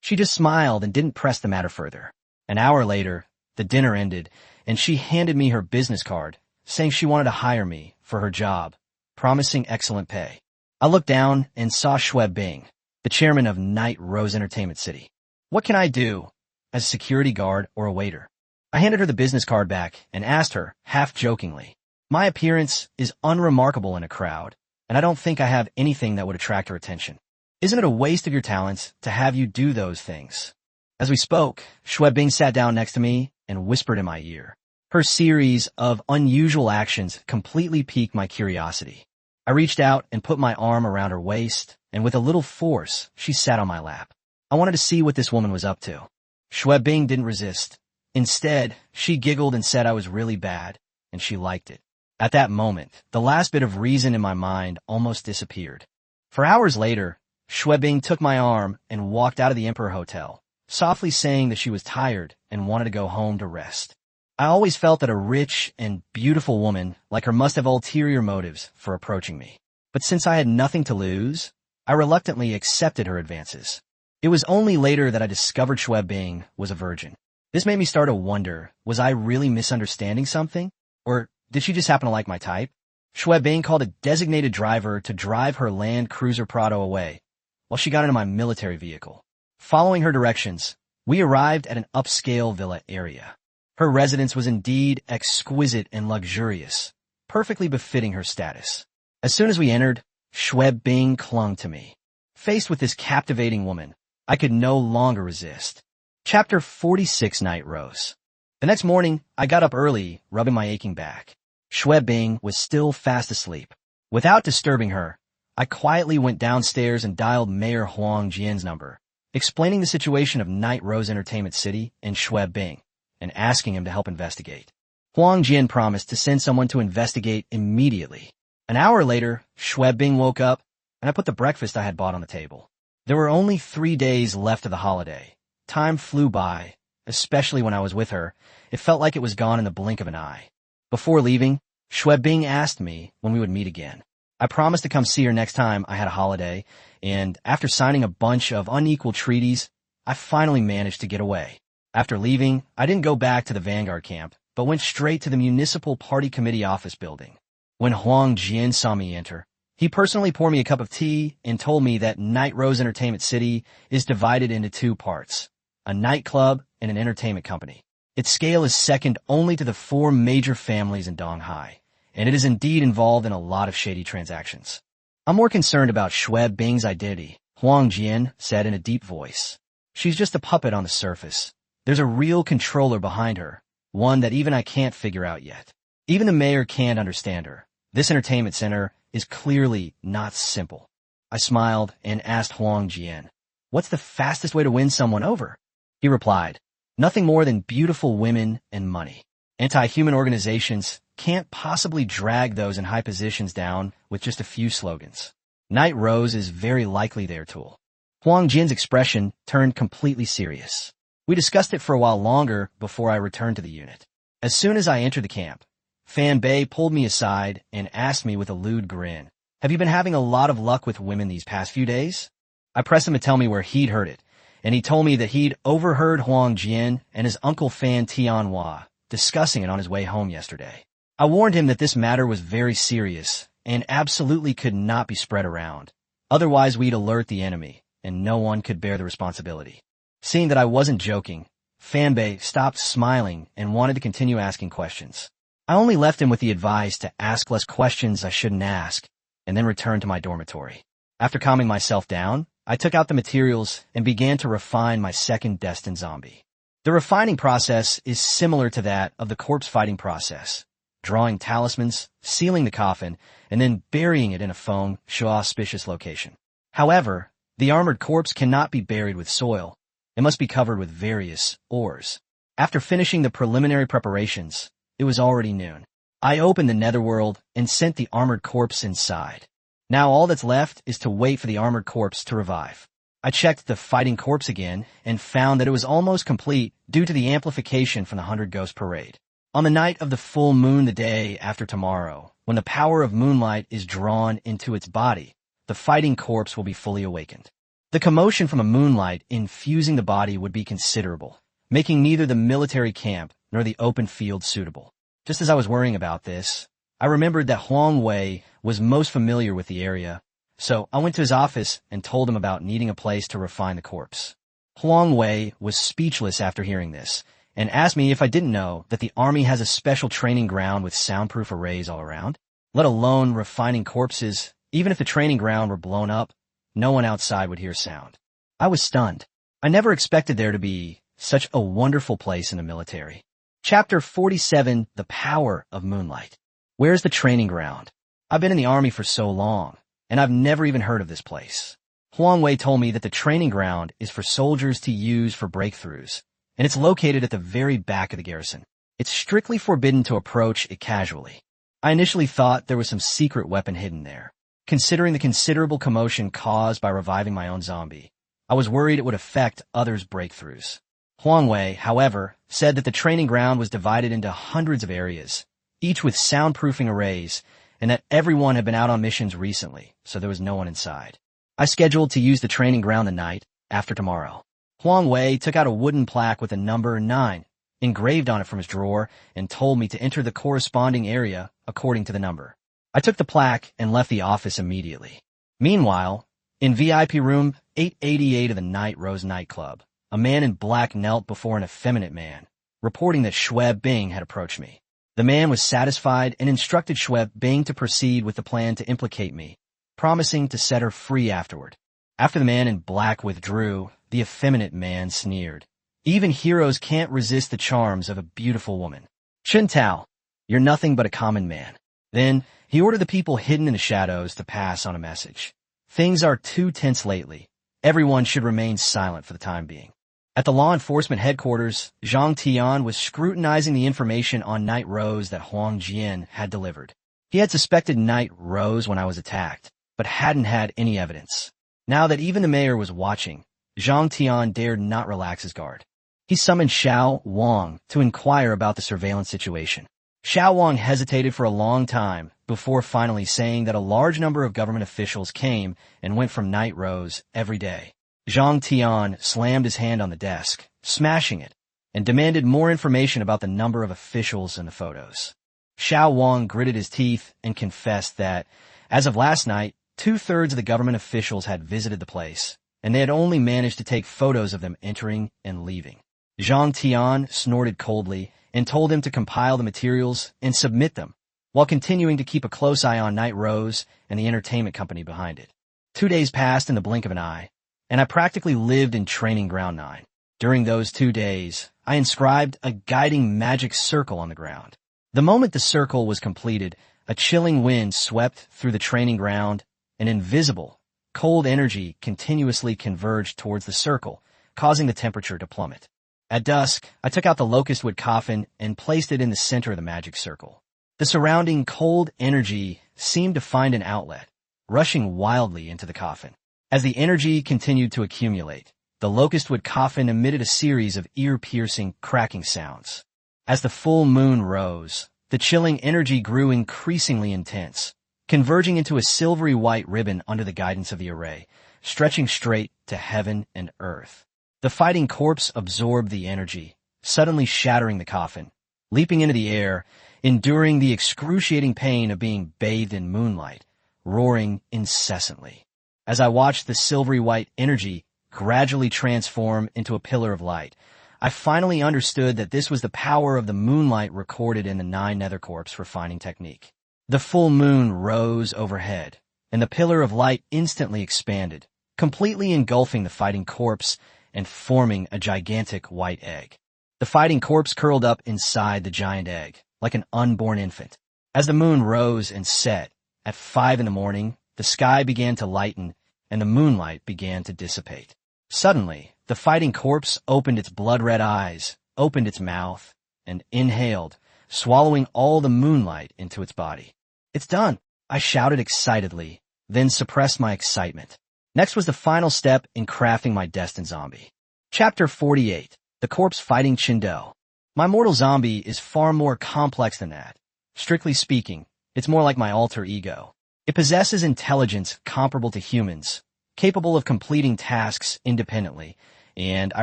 She just smiled and didn't press the matter further. An hour later, the dinner ended, and she handed me her business card, saying she wanted to hire me for her job, promising excellent pay. I looked down and saw Xue Bing, the chairman of Night Rose Entertainment City. What can I do? As a security guard or a waiter? I handed her the business card back and asked her, half-jokingly, my appearance is unremarkable in a crowd, and I don't think I have anything that would attract her attention. Isn't it a waste of your talents to have you do those things? As we spoke, Xue Bing sat down next to me and whispered in my ear. Her series of unusual actions completely piqued my curiosity. I reached out and put my arm around her waist, and with a little force, she sat on my lap. I wanted to see what this woman was up to. Xue Bing didn't resist. Instead, she giggled and said I was really bad, and she liked it. At that moment, the last bit of reason in my mind almost disappeared. For hours later, Xue Bing took my arm and walked out of the Emperor Hotel, softly saying that she was tired and wanted to go home to rest. I always felt that a rich and beautiful woman like her must have ulterior motives for approaching me. But since I had nothing to lose, I reluctantly accepted her advances. It was only later that I discovered Xue Bing was a virgin. This made me start to wonder, was I really misunderstanding something? Or did she just happen to like my type? Xue Bing called a designated driver to drive her Land Cruiser Prado away, while she got into my military vehicle. Following her directions, we arrived at an upscale villa area. Her residence was indeed exquisite and luxurious, perfectly befitting her status. As soon as we entered, Xue Bing clung to me. Faced with this captivating woman, I could no longer resist. Chapter 46, Night Rose. The next morning, I got up early, rubbing my aching back. Xue Bing was still fast asleep. Without disturbing her, I quietly went downstairs and dialed Mayor Huang Jian's number, explaining the situation of Night Rose Entertainment City and Xue Bing, and asking him to help investigate. Huang Jian promised to send someone to investigate immediately. An hour later, Xue Bing woke up, and I put the breakfast I had bought on the table. There were only 3 days left of the holiday. Time flew by, especially when I was with her. It felt like it was gone in the blink of an eye. Before leaving, Xue Bing asked me when we would meet again. I promised to come see her next time I had a holiday, and after signing a bunch of unequal treaties, I finally managed to get away. After leaving, I didn't go back to the Vanguard camp, but went straight to the Municipal Party Committee office building. When Huang Jian saw me enter, he personally poured me a cup of tea and told me that Night Rose Entertainment City is divided into 2 parts, a nightclub and an entertainment company. Its scale is second only to the 4 major families in Donghai, and it is indeed involved in a lot of shady transactions. I'm more concerned about Xue Bing's identity, Huang Jian said in a deep voice. She's just a puppet on the surface. There's a real controller behind her, one that even I can't figure out yet. Even the mayor can't understand her. This entertainment center is clearly not simple. I smiled and asked Huang Jian, "What's the fastest way to win someone over?" He replied, "Nothing more than beautiful women and money. Anti-human organizations can't possibly drag those in high positions down with just a few slogans. Night Rose is very likely their tool." Huang Jin's expression turned completely serious. We discussed it for a while longer before I returned to the unit. As soon as I entered the camp, Fan Bei pulled me aside and asked me with a lewd grin, "Have you been having a lot of luck with women these past few days?" I pressed him to tell me where he'd heard it, and he told me that he'd overheard Huang Jin and his uncle Fan Tianhua discussing it on his way home yesterday. I warned him that this matter was very serious and absolutely could not be spread around. Otherwise, we'd alert the enemy, and no one could bear the responsibility. Seeing that I wasn't joking, Fan Bei stopped smiling and wanted to continue asking questions. I only left him with the advice to ask less questions I shouldn't ask, and then returned to my dormitory. After calming myself down, I took out the materials and began to refine my second destined zombie. The refining process is similar to that of the corpse fighting process, drawing talismans, sealing the coffin, and then burying it in a feng shui auspicious location. However, the armored corpse cannot be buried with soil. It must be covered with various ores. After finishing the preliminary preparations, it was already noon. I opened the netherworld and sent the armored corpse inside. Now all that's left is to wait for the armored corpse to revive. I checked the fighting corpse again and found that it was almost complete due to the amplification from the 100 Ghost Parade. On the night of the full moon the day after tomorrow, when the power of moonlight is drawn into its body, the fighting corpse will be fully awakened. The commotion from the moonlight infusing the body would be considerable, making neither the military camp nor the open field suitable. Just as I was worrying about this, I remembered that Huang Wei was most familiar with the area, so I went to his office and told him about needing a place to refine the corpse. Huang Wei was speechless after hearing this, and asked me if I didn't know that the army has a special training ground with soundproof arrays all around, let alone refining corpses. Even if the training ground were blown up, no one outside would hear sound. I was stunned. I never expected there to be such a wonderful place in the military. Chapter 47, The Power of Moonlight. Where's the training ground? I've been in the army for so long, and I've never even heard of this place. Huang Wei told me that the training ground is for soldiers to use for breakthroughs, and it's located at the very back of the garrison. It's strictly forbidden to approach it casually. I initially thought there was some secret weapon hidden there. Considering the considerable commotion caused by reviving my own zombie, I was worried it would affect others' breakthroughs. Huang Wei, however, said that the training ground was divided into hundreds of areas, each with soundproofing arrays, and that everyone had been out on missions recently, so there was no one inside. I scheduled to use the training ground the night after tomorrow. Huang Wei took out a wooden plaque with a number 9 engraved on it from his drawer and told me to enter the corresponding area according to the number. I took the plaque and left the office immediately. Meanwhile, in VIP room 888 of the Night Rose nightclub, a man in black knelt before an effeminate man, reporting that Xue Bing had approached me. The man was satisfied and instructed Xue Bing to proceed with the plan to implicate me, promising to set her free afterward. After the man in black withdrew, the effeminate man sneered. "Even heroes can't resist the charms of a beautiful woman. Chen Tao, you're nothing but a common man." Then, he ordered the people hidden in the shadows to pass on a message. "Things are too tense lately. Everyone should remain silent for the time being." At the law enforcement headquarters, Zhang Tian was scrutinizing the information on Night Rose that Huang Jian had delivered. He had suspected Night Rose when I was attacked, but hadn't had any evidence. Now that even the mayor was watching, Zhang Tian dared not relax his guard. He summoned Xiao Wang to inquire about the surveillance situation. Xiao Wang hesitated for a long time before finally saying that a large number of government officials came and went from Night Rose every day. Zhang Tian slammed his hand on the desk, smashing it, and demanded more information about the number of officials in the photos. Xiao Wang gritted his teeth and confessed that, as of last night, 2/3 of the government officials had visited the place, and they had only managed to take photos of them entering and leaving. Zhang Tian snorted coldly and told him to compile the materials and submit them, while continuing to keep a close eye on Night Rose and the entertainment company behind it. 2 days passed in the blink of an eye, and I practically lived in Training Ground 9. During those 2 days, I inscribed a guiding magic circle on the ground. The moment the circle was completed, a chilling wind swept through the training ground, and invisible, cold energy continuously converged towards the circle, causing the temperature to plummet. At dusk, I took out the locust wood coffin and placed it in the center of the magic circle. The surrounding cold energy seemed to find an outlet, rushing wildly into the coffin. As the energy continued to accumulate, the locust wood coffin emitted a series of ear-piercing, cracking sounds. As the full moon rose, the chilling energy grew increasingly intense, converging into a silvery white ribbon under the guidance of the array, stretching straight to heaven and earth. The fighting corpse absorbed the energy, suddenly shattering the coffin, leaping into the air, enduring the excruciating pain of being bathed in moonlight, roaring incessantly. As I watched the silvery white energy gradually transform into a pillar of light, I finally understood that this was the power of the moonlight recorded in the 9 Nether Corpse refining technique. The full moon rose overhead, and the pillar of light instantly expanded, completely engulfing the fighting corpse and forming a gigantic white egg. The fighting corpse curled up inside the giant egg, like an unborn infant. As the moon rose and set, at 5 in the morning, the sky began to lighten, and the moonlight began to dissipate. Suddenly, the fighting corpse opened its blood-red eyes, opened its mouth, and inhaled, swallowing all the moonlight into its body. "It's done!" I shouted excitedly, then suppressed my excitement. Next was the final step in crafting my destined zombie. Chapter 48. The Corpse Fighting Chindo. My mortal zombie is far more complex than that. Strictly speaking, it's more like my alter ego. It possesses intelligence comparable to humans, capable of completing tasks independently, and I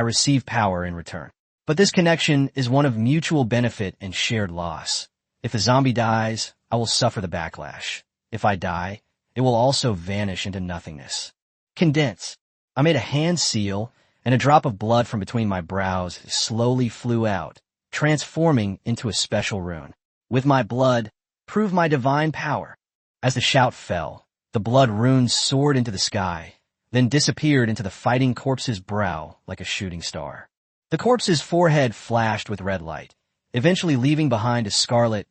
receive power in return. But this connection is one of mutual benefit and shared loss. If the zombie dies, I will suffer the backlash. If I die, it will also vanish into nothingness. Condense. I made a hand seal, and a drop of blood from between my brows slowly flew out, transforming into a special rune. With my blood, prove my divine power. As the shout fell, the blood rune soared into the sky, then disappeared into the fighting corpse's brow like a shooting star. The corpse's forehead flashed with red light, eventually leaving behind a scarlet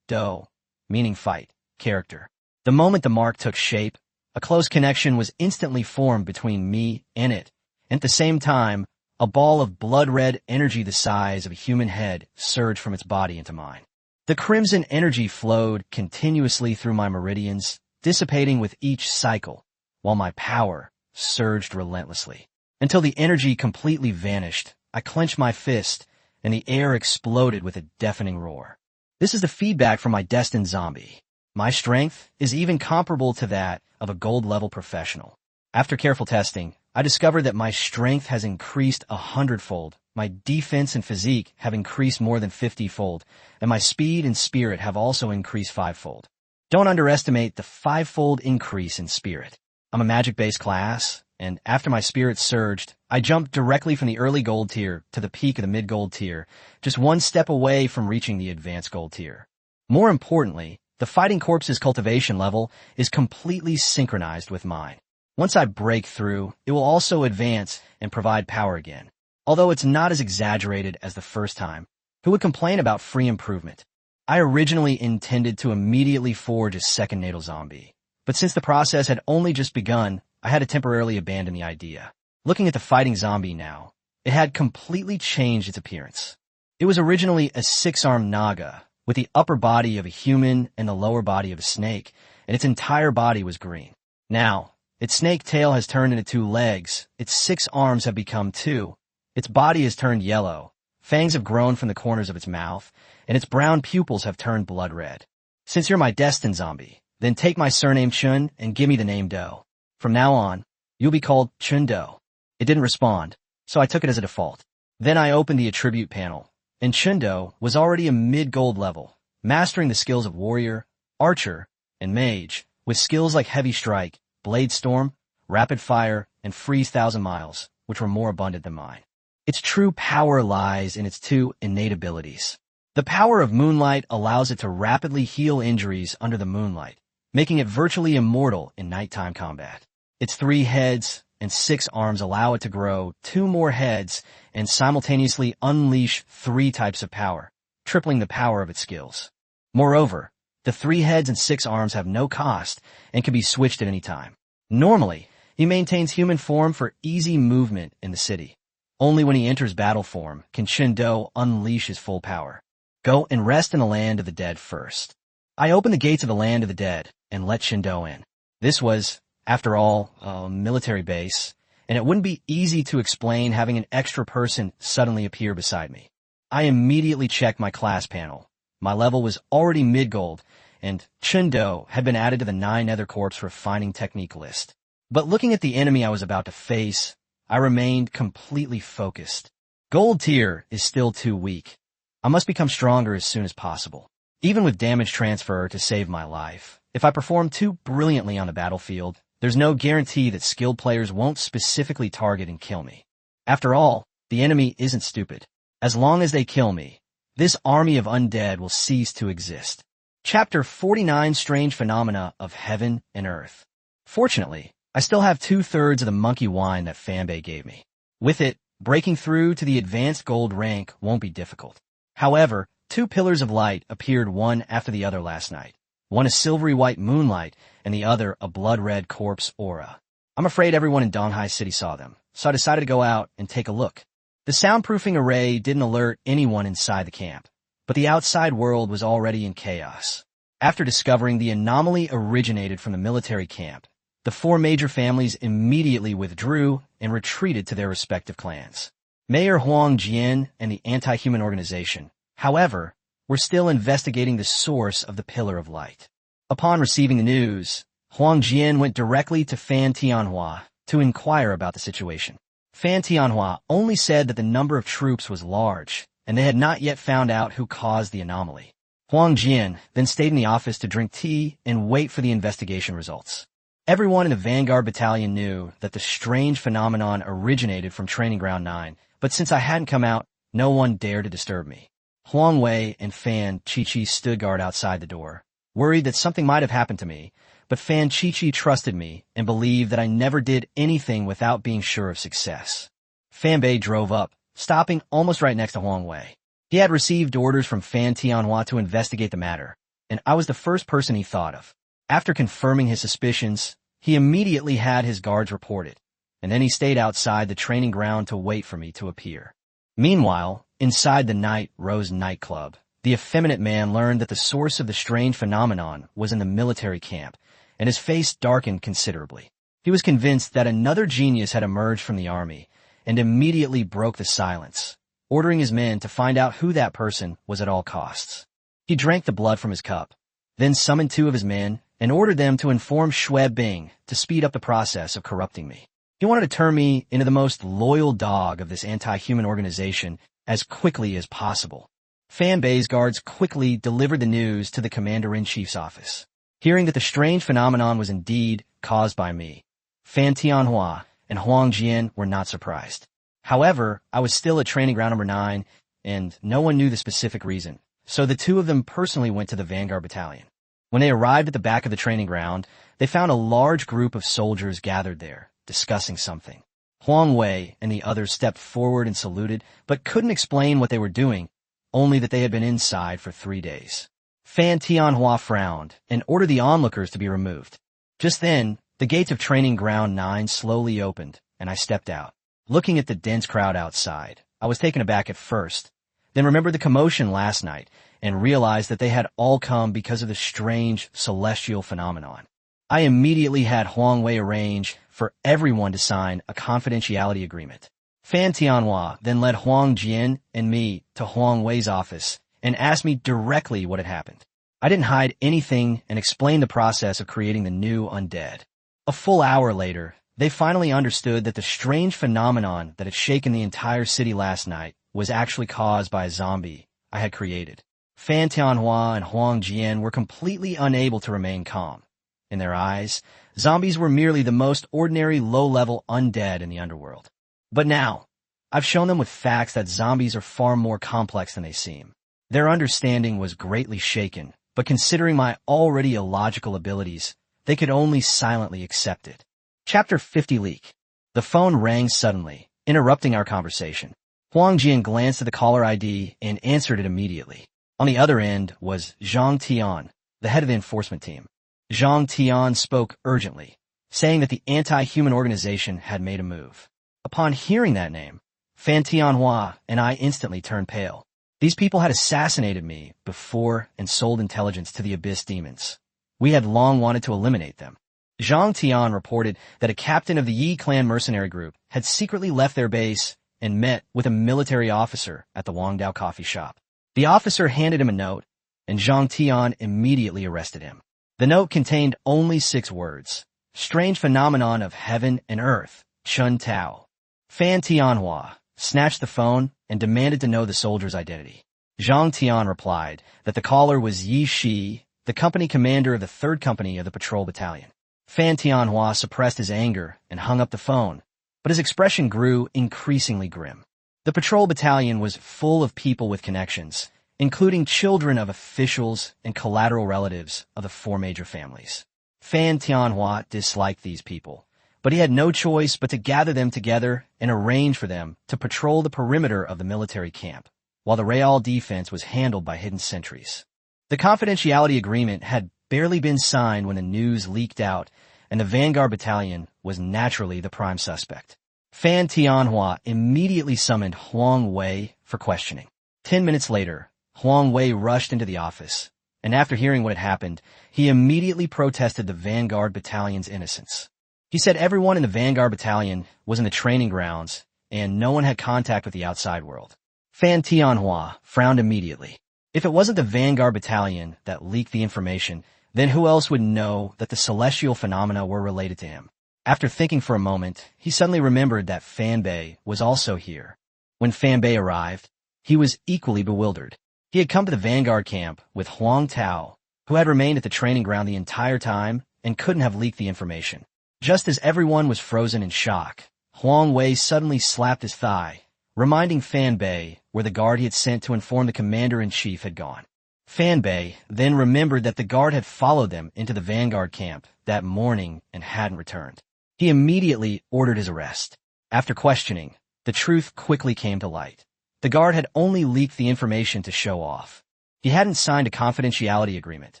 doe, meaning fight, character. The moment the mark took shape, a close connection was instantly formed between me and it, and at the same time, a ball of blood-red energy the size of a human head surged from its body into mine. The crimson energy flowed continuously through my meridians, dissipating with each cycle, while my power surged relentlessly. Until the energy completely vanished, I clenched my fist, and the air exploded with a deafening roar. This is the feedback from my destined zombie. My strength is even comparable to that of a gold-level professional. After careful testing, I discovered that my strength has increased 100-fold, my defense and physique have increased more than 50-fold, and my speed and spirit have also increased 5-fold. Don't underestimate the 5-fold increase in spirit. I'm a magic-based class, and after my spirit surged, I jumped directly from the early gold tier to the peak of the mid-gold tier, just one step away from reaching the advanced gold tier. More importantly, the fighting corpse's cultivation level is completely synchronized with mine. Once I break through, it will also advance and provide power again. Although it's not as exaggerated as the first time, who would complain about free improvement? I originally intended to immediately forge a second natal zombie, but since the process had only just begun, I had to temporarily abandon the idea. Looking at the fighting zombie now, it had completely changed its appearance. It was originally a 6-armed Naga, with the upper body of a human and the lower body of a snake, and its entire body was green. Now, its snake tail has turned into 2 legs, its 6 arms have become 2, its body has turned yellow, fangs have grown from the corners of its mouth, and its brown pupils have turned blood red. Since you're my destined zombie, then take my surname Chun and give me the name Doe. From now on, you'll be called Chun Doe. It didn't respond, so I took it as a default. Then I opened the attribute panel, and Chun Doe was already a mid-gold level, mastering the skills of warrior, archer, and mage, with skills like heavy strike, blade storm, rapid fire, and freeze 1,000 miles, which were more abundant than mine. Its true power lies in its 2 innate abilities. The power of moonlight allows it to rapidly heal injuries under the moonlight, making it virtually immortal in nighttime combat. Its 3 heads and 6 arms allow it to grow 2 more heads and simultaneously unleash 3 types of power, tripling the power of its skills. Moreover, the 3 heads and 6 arms have no cost and can be switched at any time. Normally, he maintains human form for easy movement in the city. Only when he enters battle form can Chen-Do unleash his full power. Go and rest in the land of the dead first. I opened the gates of the land of the dead and let Chen-Do in. This was, after all, a military base, and it wouldn't be easy to explain having an extra person suddenly appear beside me. I immediately checked my class panel. My level was already mid-gold, and Chen-Do had been added to the 9 Nether Corps refining technique list. But looking at the enemy I was about to face, I remained completely focused. Gold tier is still too weak. I must become stronger as soon as possible. Even with damage transfer to save my life, if I perform too brilliantly on the battlefield, there's no guarantee that skilled players won't specifically target and kill me. After all, the enemy isn't stupid. As long as they kill me, this army of undead will cease to exist. Chapter 49: Strange Phenomena of Heaven and Earth. Fortunately, I still have 2/3 of the monkey wine that Fanbei gave me. With it, breaking through to the advanced gold rank won't be difficult. However, 2 pillars of light appeared one after the other last night. One a silvery white moonlight, and the other a blood-red corpse aura. I'm afraid everyone in Donghai City saw them, so I decided to go out and take a look. The soundproofing array didn't alert anyone inside the camp, but the outside world was already in chaos. After discovering the anomaly originated from the military camp, the 4 major families immediately withdrew and retreated to their respective clans. Mayor Huang Jian and the anti-human organization, however, were still investigating the source of the Pillar of Light. Upon receiving the news, Huang Jian went directly to Fan Tianhua to inquire about the situation. Fan Tianhua only said that the number of troops was large, and they had not yet found out who caused the anomaly. Huang Jian then stayed in the office to drink tea and wait for the investigation results. Everyone in the Vanguard Battalion knew that the strange phenomenon originated from Training Ground 9, but since I hadn't come out, no one dared to disturb me. Huang Wei and Fan Qiqi stood guard outside the door, worried that something might have happened to me, but Fan Qiqi trusted me and believed that I never did anything without being sure of success. Fanbei drove up, stopping almost right next to Huang Wei. He had received orders from Fan Tianhua to investigate the matter, and I was the first person he thought of. After confirming his suspicions, he immediately had his guards reported, and then he stayed outside the training ground to wait for me to appear. Meanwhile, inside the Night Rose nightclub, the effeminate man learned that the source of the strange phenomenon was in the military camp, and his face darkened considerably. He was convinced that another genius had emerged from the army, and immediately broke the silence, ordering his men to find out who that person was at all costs. He drank the blood from his cup, then summoned 2 of his men, and ordered them to inform Xue Bing to speed up the process of corrupting me. He wanted to turn me into the most loyal dog of this anti-human organization as quickly as possible. Fanbei's guards quickly delivered the news to the Commander-in-Chief's office. Hearing that the strange phenomenon was indeed caused by me, Fan Tianhua and Huang Jian were not surprised. However, I was still at training ground number 9, and no one knew the specific reason, so the 2 of them personally went to the Vanguard Battalion. When they arrived at the back of the training ground, they found a large group of soldiers gathered there, discussing something. Huang Wei and the others stepped forward and saluted, but couldn't explain what they were doing, only that they had been inside for 3 days. Fan Tianhua frowned and ordered the onlookers to be removed. Just then, the gates of Training Ground 9 slowly opened, and I stepped out. Looking at the dense crowd outside, I was taken aback at first, then remembered the commotion last night, and realized that they had all come because of the strange celestial phenomenon. I immediately had Huang Wei arrange for everyone to sign a confidentiality agreement. Fan Tianhua then led Huang Jian and me to Huang Wei's office and asked me directly what had happened. I didn't hide anything and explained the process of creating the new undead. A full hour later, they finally understood that the strange phenomenon that had shaken the entire city last night was actually caused by a zombie I had created. Fan Tianhua and Huang Jian were completely unable to remain calm. In their eyes, zombies were merely the most ordinary low-level undead in the underworld. But now, I've shown them with facts that zombies are far more complex than they seem. Their understanding was greatly shaken, but considering my already illogical abilities, they could only silently accept it. Chapter 50 Leak. The phone rang suddenly, interrupting our conversation. Huang Jian glanced at the caller ID and answered it immediately. On the other end was Zhang Tian, the head of the enforcement team. Zhang Tian spoke urgently. saying that the anti-human organization had made a move. Upon hearing that name, Fan Tianhua and I instantly turned pale. These people had assassinated me before and sold intelligence to the Abyss demons. We had long wanted to eliminate them. Zhang Tian reported that a captain of the Yi clan mercenary group had secretly left their base and met with a military officer at the Wangdao coffee shop. The officer handed him a note, and Zhang Tian immediately arrested him. The note contained only 6 words: strange phenomenon of heaven and earth, Chun Tao. Fan Tianhua snatched the phone and demanded to know the soldier's identity. Zhang Tian replied that the caller was Yi Shi, the company commander of the 3rd Company of the Patrol Battalion. Fan Tianhua suppressed his anger and hung up the phone, but his expression grew increasingly grim. The Patrol Battalion was full of people with connections, including children of officials and collateral relatives of the 4 major families. Fan Tianhua disliked these people, but he had no choice but to gather them together and arrange for them to patrol the perimeter of the military camp, while the Real defense was handled by hidden sentries. The confidentiality agreement had barely been signed when the news leaked out, and the Vanguard Battalion was naturally the prime suspect. Fan Tianhua immediately summoned Huang Wei for questioning. 10 minutes later, Huang Wei rushed into the office, and after hearing what had happened, he immediately protested the Vanguard Battalion's innocence. He said everyone in the Vanguard Battalion was in the training grounds, and no one had contact with the outside world. Fan Tianhua frowned immediately. If it wasn't the Vanguard Battalion that leaked the information, then who else would know that the celestial phenomena were related to him? After thinking for a moment, he suddenly remembered that Fan Bei was also here. When Fan Bei arrived, he was equally bewildered. He had come to the Vanguard camp with Huang Tao, who had remained at the training ground the entire time and couldn't have leaked the information. Just as everyone was frozen in shock, Huang Wei suddenly slapped his thigh, reminding Fan Bei where the guard he had sent to inform the commander-in-chief had gone. Fan Bei then remembered that the guard had followed them into the Vanguard camp that morning and hadn't returned. He immediately ordered his arrest. After questioning, the truth quickly came to light. The guard had only leaked the information to show off. He hadn't signed a confidentiality agreement,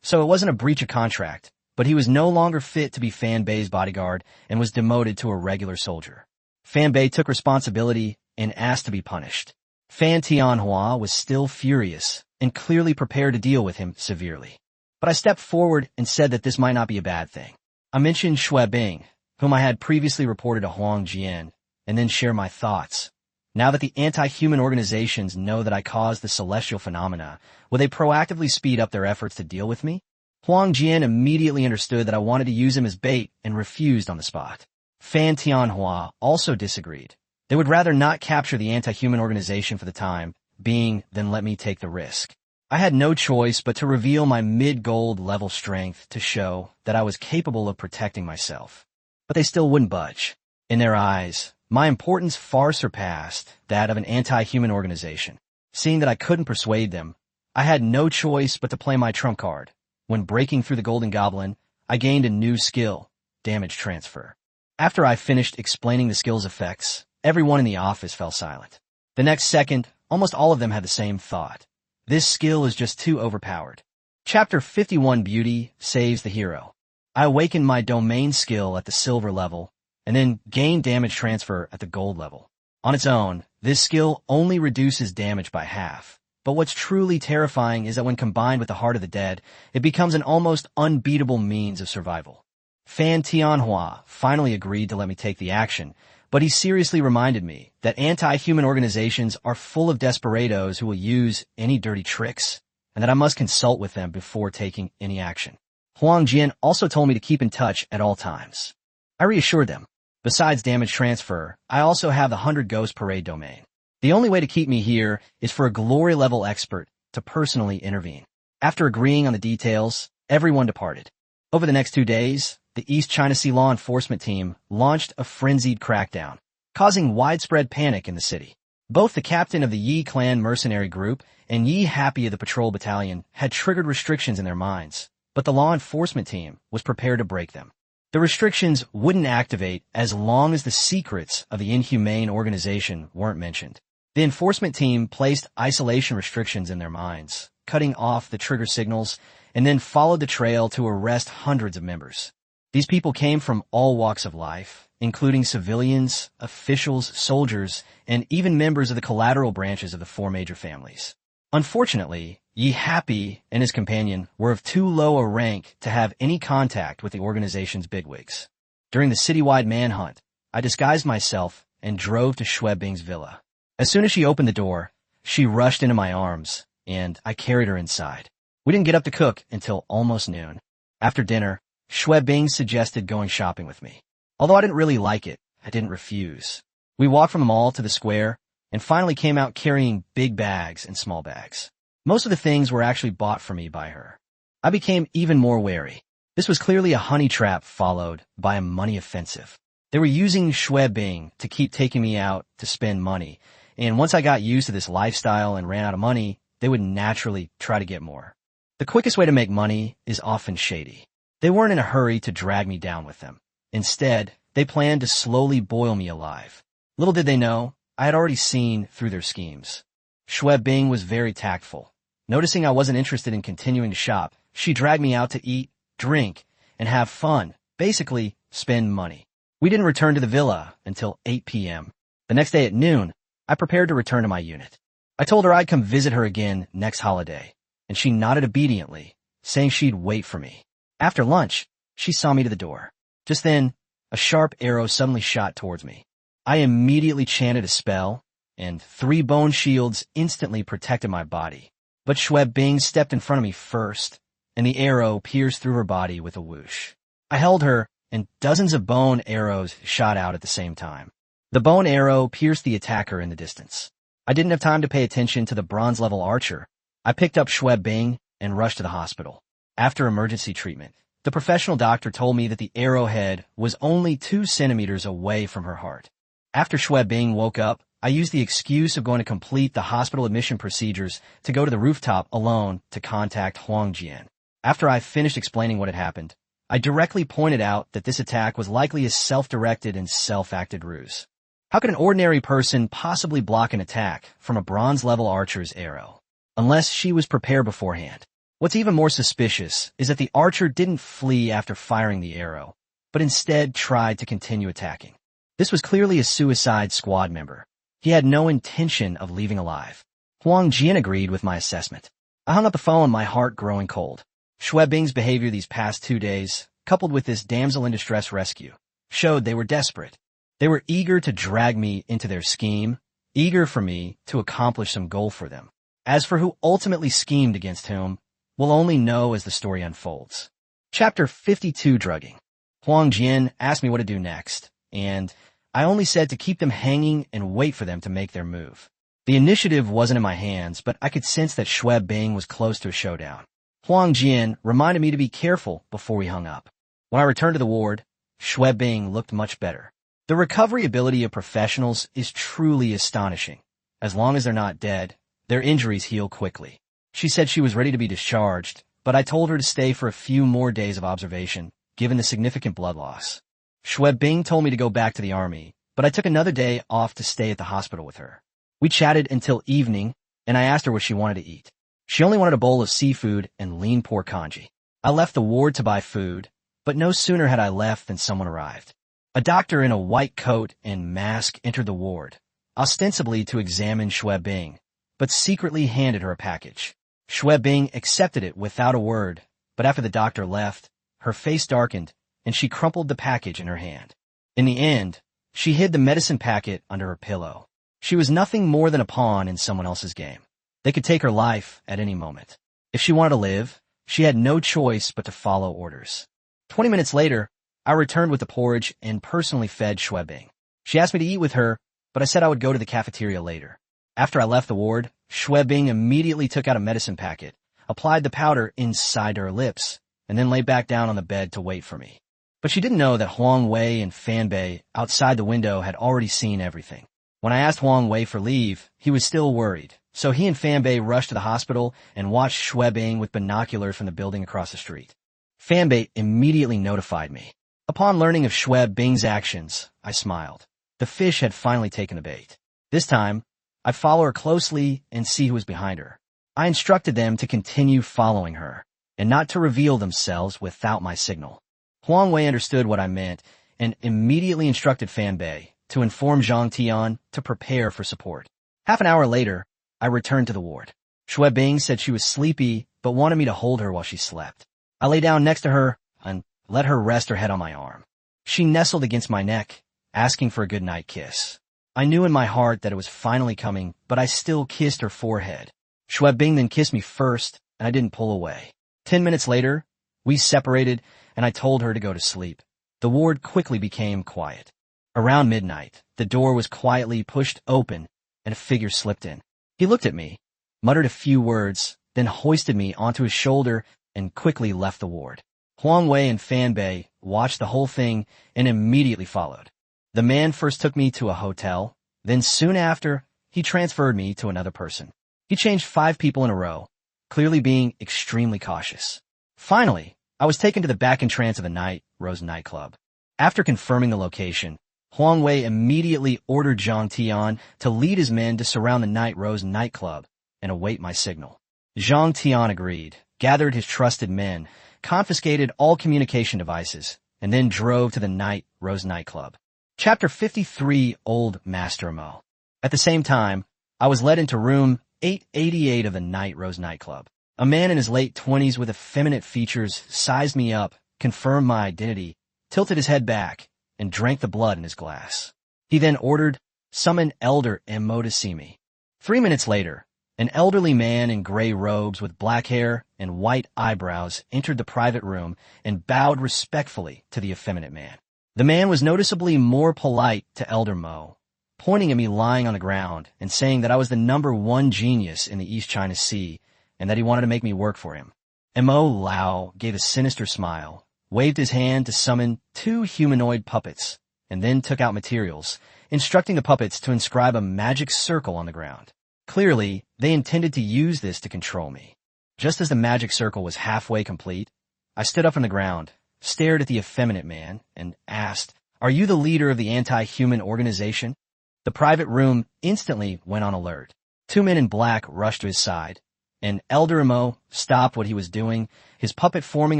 so it wasn't a breach of contract, but he was no longer fit to be Fan Bei's bodyguard and was demoted to a regular soldier. Fan Bei took responsibility and asked to be punished. Fan Tianhua was still furious and clearly prepared to deal with him severely. But I stepped forward and said that this might not be a bad thing. I mentioned Xue Bing, whom I had previously reported to Huang Jian, and then share my thoughts. Now that the anti-human organizations know that I caused the celestial phenomena, will they proactively speed up their efforts to deal with me? Huang Jian immediately understood that I wanted to use him as bait and refused on the spot. Fan Tianhua also disagreed. They would rather not capture the anti-human organization for the time being than let me take the risk. I had no choice but to reveal my mid-gold level strength to show that I was capable of protecting myself. But they still wouldn't budge. In their eyes, my importance far surpassed that of an anti-human organization. Seeing that I couldn't persuade them, I had no choice but to play my trump card. When breaking through the Golden Goblin, I gained a new skill, damage transfer. After I finished explaining the skill's effects, everyone in the office fell silent. The next second, almost all of them had the same thought. This skill is just too overpowered. Chapter 51 Beauty Saves the Hero. I awakened my domain skill at the silver level, and then gained damage transfer at the gold level. On its own, this skill only reduces damage by half. But what's truly terrifying is that when combined with the Heart of the Dead, it becomes an almost unbeatable means of survival. Fan Tianhua finally agreed to let me take the action, but he seriously reminded me that anti-human organizations are full of desperados who will use any dirty tricks, and that I must consult with them before taking any action. Huang Jian also told me to keep in touch at all times. I reassured them. Besides damage transfer, I also have the 100 Ghost Parade domain. The only way to keep me here is for a glory level expert to personally intervene. After agreeing on the details, everyone departed. Over the next 2 days, the East China Sea law enforcement team launched a frenzied crackdown, causing widespread panic in the city. Both the captain of the Yi clan mercenary group and Yi Happy of the patrol battalion had triggered restrictions in their minds, but the law enforcement team was prepared to break them. The restrictions wouldn't activate as long as the secrets of the inhumane organization weren't mentioned. The enforcement team placed isolation restrictions in their minds, cutting off the trigger signals, and then followed the trail to arrest hundreds of members. These people came from all walks of life, including civilians, officials, soldiers, and even members of the collateral branches of the four major families. Unfortunately, Yi Happy and his companion were of too low a rank to have any contact with the organization's bigwigs. During the citywide manhunt, I disguised myself and drove to Xue Bing's villa. As soon as she opened the door, she rushed into my arms, and I carried her inside. We didn't get up to cook until almost noon. After dinner, Xue Bing suggested going shopping with me. Although I didn't really like it, I didn't refuse. We walked from the mall to the square, and finally came out carrying big bags and small bags. Most of the things were actually bought for me by her. I became even more wary. This was clearly a honey trap followed by a money offensive. They were using Xue Bing to keep taking me out to spend money, and once I got used to this lifestyle and ran out of money, they would naturally try to get more. The quickest way to make money is often shady. They weren't in a hurry to drag me down with them. Instead, they planned to slowly boil me alive. Little did they know, I had already seen through their schemes. Xue Bing was very tactful. Noticing I wasn't interested in continuing to shop, she dragged me out to eat, drink, and have fun, basically spend money. We didn't return to the villa until 8 p.m. The next day at noon, I prepared to return to my unit. I told her I'd come visit her again next holiday, and she nodded obediently, saying she'd wait for me. After lunch, she saw me to the door. Just then, a sharp arrow suddenly shot towards me. I immediately chanted a spell, and 3 bone shields instantly protected my body. But Xue Bing stepped in front of me first, and the arrow pierced through her body with a whoosh. I held her, and dozens of bone arrows shot out at the same time. The bone arrow pierced the attacker in the distance. I didn't have time to pay attention to the bronze-level archer. I picked up Xue Bing and rushed to the hospital. After emergency treatment, the professional doctor told me that the arrowhead was only 2 centimeters away from her heart. After Xue Bing woke up, I used the excuse of going to complete the hospital admission procedures to go to the rooftop alone to contact Huang Jian. After I finished explaining what had happened, I directly pointed out that this attack was likely a self-directed and self-acted ruse. How could an ordinary person possibly block an attack from a bronze-level archer's arrow? Unless she was prepared beforehand. What's even more suspicious is that the archer didn't flee after firing the arrow, but instead tried to continue attacking. This was clearly a Suicide Squad member. He had no intention of leaving alive. Huang Jian agreed with my assessment. I hung up the phone, my heart growing cold. Xue Bing's behavior these past 2 days, coupled with this damsel in distress rescue, showed they were desperate. They were eager to drag me into their scheme, eager for me to accomplish some goal for them. As for who ultimately schemed against whom, we'll only know as the story unfolds. Chapter 52, Drugging. Huang Jian asked me what to do next, and I only said to keep them hanging and wait for them to make their move. The initiative wasn't in my hands, but I could sense that Xue Bing was close to a showdown. Huang Jian reminded me to be careful before we hung up. When I returned to the ward, Xue Bing looked much better. The recovery ability of professionals is truly astonishing. As long as they're not dead, their injuries heal quickly. She said she was ready to be discharged, but I told her to stay for a few more days of observation, given the significant blood loss. Xue Bing told me to go back to the army, but I took another day off to stay at the hospital with her. We chatted until evening, and I asked her what she wanted to eat. She only wanted a bowl of seafood and lean pork congee. I left the ward to buy food, but no sooner had I left than someone arrived. A doctor in a white coat and mask entered the ward, ostensibly to examine Xue Bing, but secretly handed her a package. Xue Bing accepted it without a word, but after the doctor left, her face darkened, and she crumpled the package in her hand. In the end, she hid the medicine packet under her pillow. She was nothing more than a pawn in someone else's game. They could take her life at any moment. If she wanted to live, she had no choice but to follow orders. 20 minutes later, I returned with the porridge and personally fed Xue Bing. She asked me to eat with her, but I said I would go to the cafeteria later. After I left the ward, Xue Bing immediately took out a medicine packet, applied the powder inside her lips, and then lay back down on the bed to wait for me. But she didn't know that Huang Wei and Fan Bei outside the window had already seen everything. When I asked Huang Wei for leave, he was still worried, so he and Fan Bei rushed to the hospital and watched Xue Bing with binoculars from the building across the street. Fan Bei immediately notified me. Upon learning of Xue Bing's actions, I smiled. The fish had finally taken the bait. This time, I'd follow her closely and see who was behind her. I instructed them to continue following her, and not to reveal themselves without my signal. Huang Wei understood what I meant and immediately instructed Fan Bei to inform Zhang Tian to prepare for support. Half an hour later, I returned to the ward. Xue Bing said she was sleepy but wanted me to hold her while she slept. I lay down next to her and let her rest her head on my arm. She nestled against my neck, asking for a good night kiss. I knew in my heart that it was finally coming, but I still kissed her forehead. Xue Bing then kissed me first, and I didn't pull away. 10 minutes later, we separated, and I told her to go to sleep. The ward quickly became quiet. Around midnight, the door was quietly pushed open, and a figure slipped in. He looked at me, muttered a few words, then hoisted me onto his shoulder and quickly left the ward. Huang Wei and Fan Bei watched the whole thing and immediately followed. The man first took me to a hotel, then soon after, he transferred me to another person. He changed 5 people in a row, clearly being extremely cautious. Finally, I was taken to the back entrance of a Night Rose nightclub. After confirming the location, Huang Wei immediately ordered Zhang Tian to lead his men to surround the Night Rose nightclub and await my signal. Zhang Tian agreed, gathered his trusted men, confiscated all communication devices, and then drove to the Night Rose nightclub. Chapter 53, Old Master Mo. At the same time, I was led into room 888 of the Night Rose nightclub. A man in his late 20s with effeminate features sized me up, confirmed my identity, tilted his head back, and drank the blood in his glass. He then ordered, "Summon Elder Mo to see me." 3 minutes later, an elderly man in gray robes with black hair and white eyebrows entered the private room and bowed respectfully to the effeminate man. The man was noticeably more polite to Elder Mo, pointing at me lying on the ground and saying that I was the #1 genius in the East China Sea and that he wanted to make me work for him. Mo Lao gave a sinister smile, waved his hand to summon 2 humanoid puppets, and then took out materials, instructing the puppets to inscribe a magic circle on the ground. Clearly, they intended to use this to control me. Just as the magic circle was halfway complete, I stood up from the ground, stared at the effeminate man, and asked, "Are you the leader of the anti-human organization?" The private room instantly went on alert. 2 men in black rushed to his side, and Elder Mo stopped what he was doing, his puppet forming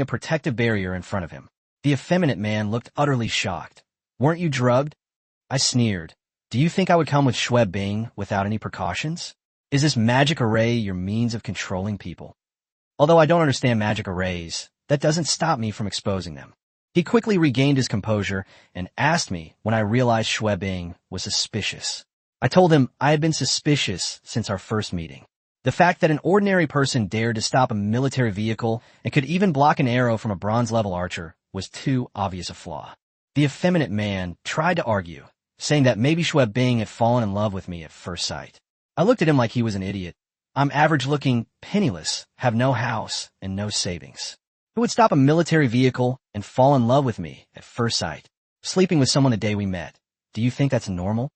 a protective barrier in front of him. The effeminate man looked utterly shocked. "Weren't you drugged?" I sneered. "Do you think I would come with Xue Bing without any precautions? Is this magic array your means of controlling people?" Although I don't understand magic arrays, that doesn't stop me from exposing them. He quickly regained his composure and asked me when I realized Xue Bing was suspicious. I told him I had been suspicious since our first meeting. The fact that an ordinary person dared to stop a military vehicle and could even block an arrow from a bronze-level archer was too obvious a flaw. The effeminate man tried to argue, saying that maybe Xue Bing had fallen in love with me at first sight. I looked at him like he was an idiot. I'm average-looking, penniless, have no house, and no savings. Who would stop a military vehicle and fall in love with me at first sight? Sleeping with someone the day we met. Do you think that's normal?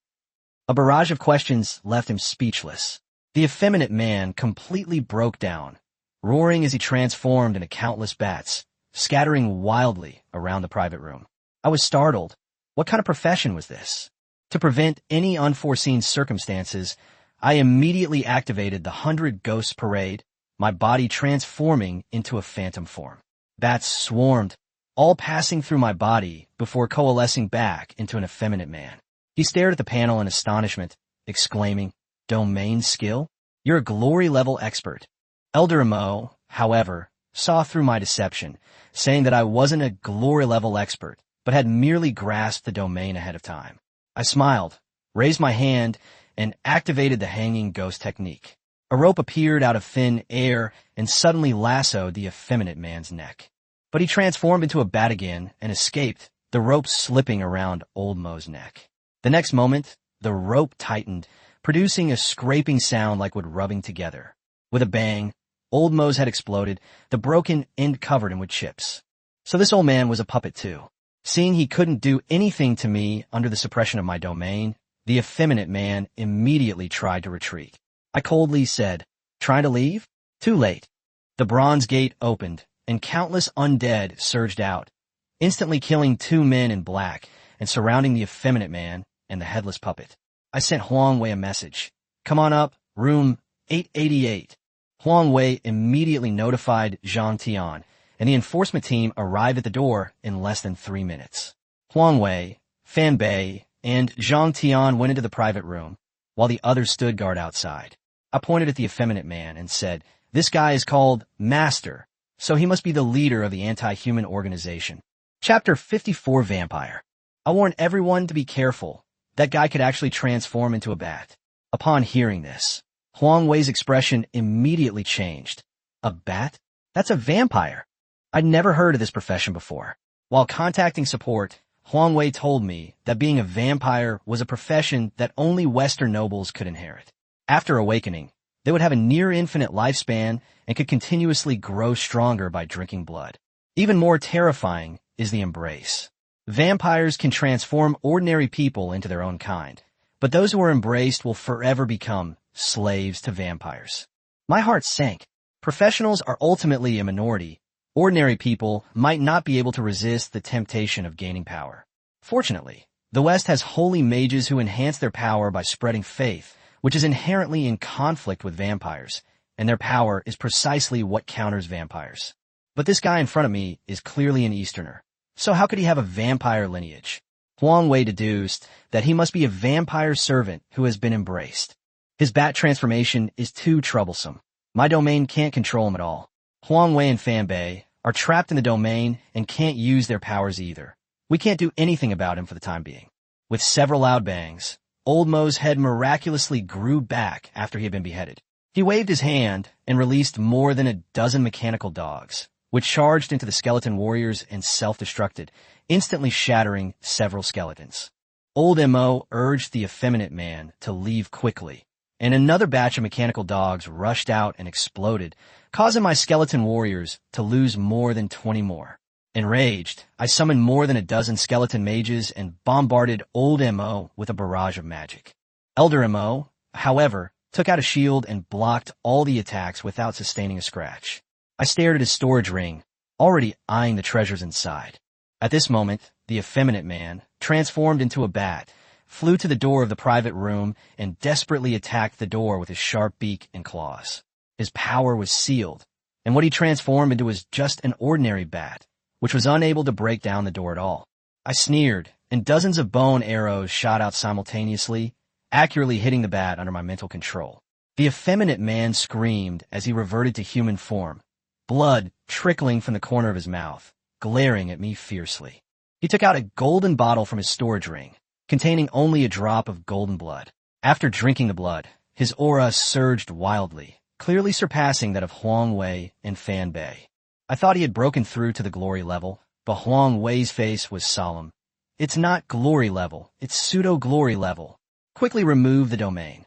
A barrage of questions left him speechless. The effeminate man completely broke down, roaring as he transformed into countless bats, scattering wildly around the private room. I was startled. What kind of profession was this? To prevent any unforeseen circumstances, I immediately activated the 100 Ghosts Parade, my body transforming into a phantom form. Bats swarmed, all passing through my body before coalescing back into an effeminate man. He stared at the panel in astonishment, exclaiming, "Domain skill? You're a glory-level expert." Elder Mo, however, saw through my deception, saying that I wasn't a glory-level expert, but had merely grasped the domain ahead of time. I smiled, raised my hand, and activated the hanging ghost technique. A rope appeared out of thin air and suddenly lassoed the effeminate man's neck. But he transformed into a bat again and escaped, the rope slipping around Old Mo's neck. The next moment, the rope tightened, producing a scraping sound like wood rubbing together. With a bang, Old Mo's head exploded, the broken end covered in wood chips. So this old man was a puppet too. Seeing he couldn't do anything to me under the suppression of my domain, the effeminate man immediately tried to retreat. I coldly said, "Trying to leave?" Too late. The bronze gate opened, and countless undead surged out, instantly killing 2 men in black and surrounding the effeminate man and the headless puppet. I sent Huang Wei a message. "Come on up, room 888. Huang Wei immediately notified Zhang Tian, and the enforcement team arrived at the door in less than 3 minutes. Huang Wei, Fan Bei, and Zhang Tian went into the private room, while the others stood guard outside. I pointed at the effeminate man and said, "This guy is called Master, so he must be the leader of the anti-human organization." Chapter 54 Vampire. I warned everyone to be careful. That guy could actually transform into a bat. Upon hearing this, Huang Wei's expression immediately changed. A bat? That's a vampire. I'd never heard of this profession before. While contacting support, Huang Wei told me that being a vampire was a profession that only Western nobles could inherit. After awakening, they would have a near-infinite lifespan and could continuously grow stronger by drinking blood. Even more terrifying is the embrace. Vampires can transform ordinary people into their own kind, but those who are embraced will forever become slaves to vampires. My heart sank. Professionals are ultimately a minority. Ordinary people might not be able to resist the temptation of gaining power. Fortunately, the West has holy mages who enhance their power by spreading faith, which is inherently in conflict with vampires, and their power is precisely what counters vampires. But this guy in front of me is clearly an Easterner, so how could he have a vampire lineage? Huang Wei deduced that he must be a vampire servant who has been embraced. His bat transformation is too troublesome. My domain can't control him at all. Huang Wei and Fan Bei are trapped in the domain and can't use their powers either. We can't do anything about him for the time being. With several loud bangs, Old Mo's head miraculously grew back after he had been beheaded. He waved his hand and released more than a dozen mechanical dogs, which charged into the skeleton warriors and self-destructed, instantly shattering several skeletons. Old Mo urged the effeminate man to leave quickly, and another batch of mechanical dogs rushed out and exploded, causing my skeleton warriors to lose more than 20 more. Enraged, I summoned more than a dozen skeleton mages and bombarded Old Mo with a barrage of magic. Elder Mo, however, took out a shield and blocked all the attacks without sustaining a scratch. I stared at his storage ring, already eyeing the treasures inside. At this moment, the effeminate man, transformed into a bat, flew to the door of the private room and desperately attacked the door with his sharp beak and claws. His power was sealed, and what he transformed into was just an ordinary bat, which was unable to break down the door at all. I sneered, and dozens of bone arrows shot out simultaneously, accurately hitting the bat under my mental control. The effeminate man screamed as he reverted to human form, blood trickling from the corner of his mouth, glaring at me fiercely. He took out a golden bottle from his storage ring, containing only a drop of golden blood. After drinking the blood, his aura surged wildly, clearly surpassing that of Huang Wei and Fan Bei. I thought he had broken through to the glory level, but Huang Wei's face was solemn. "It's not glory level, it's pseudo-glory level. Quickly remove the domain."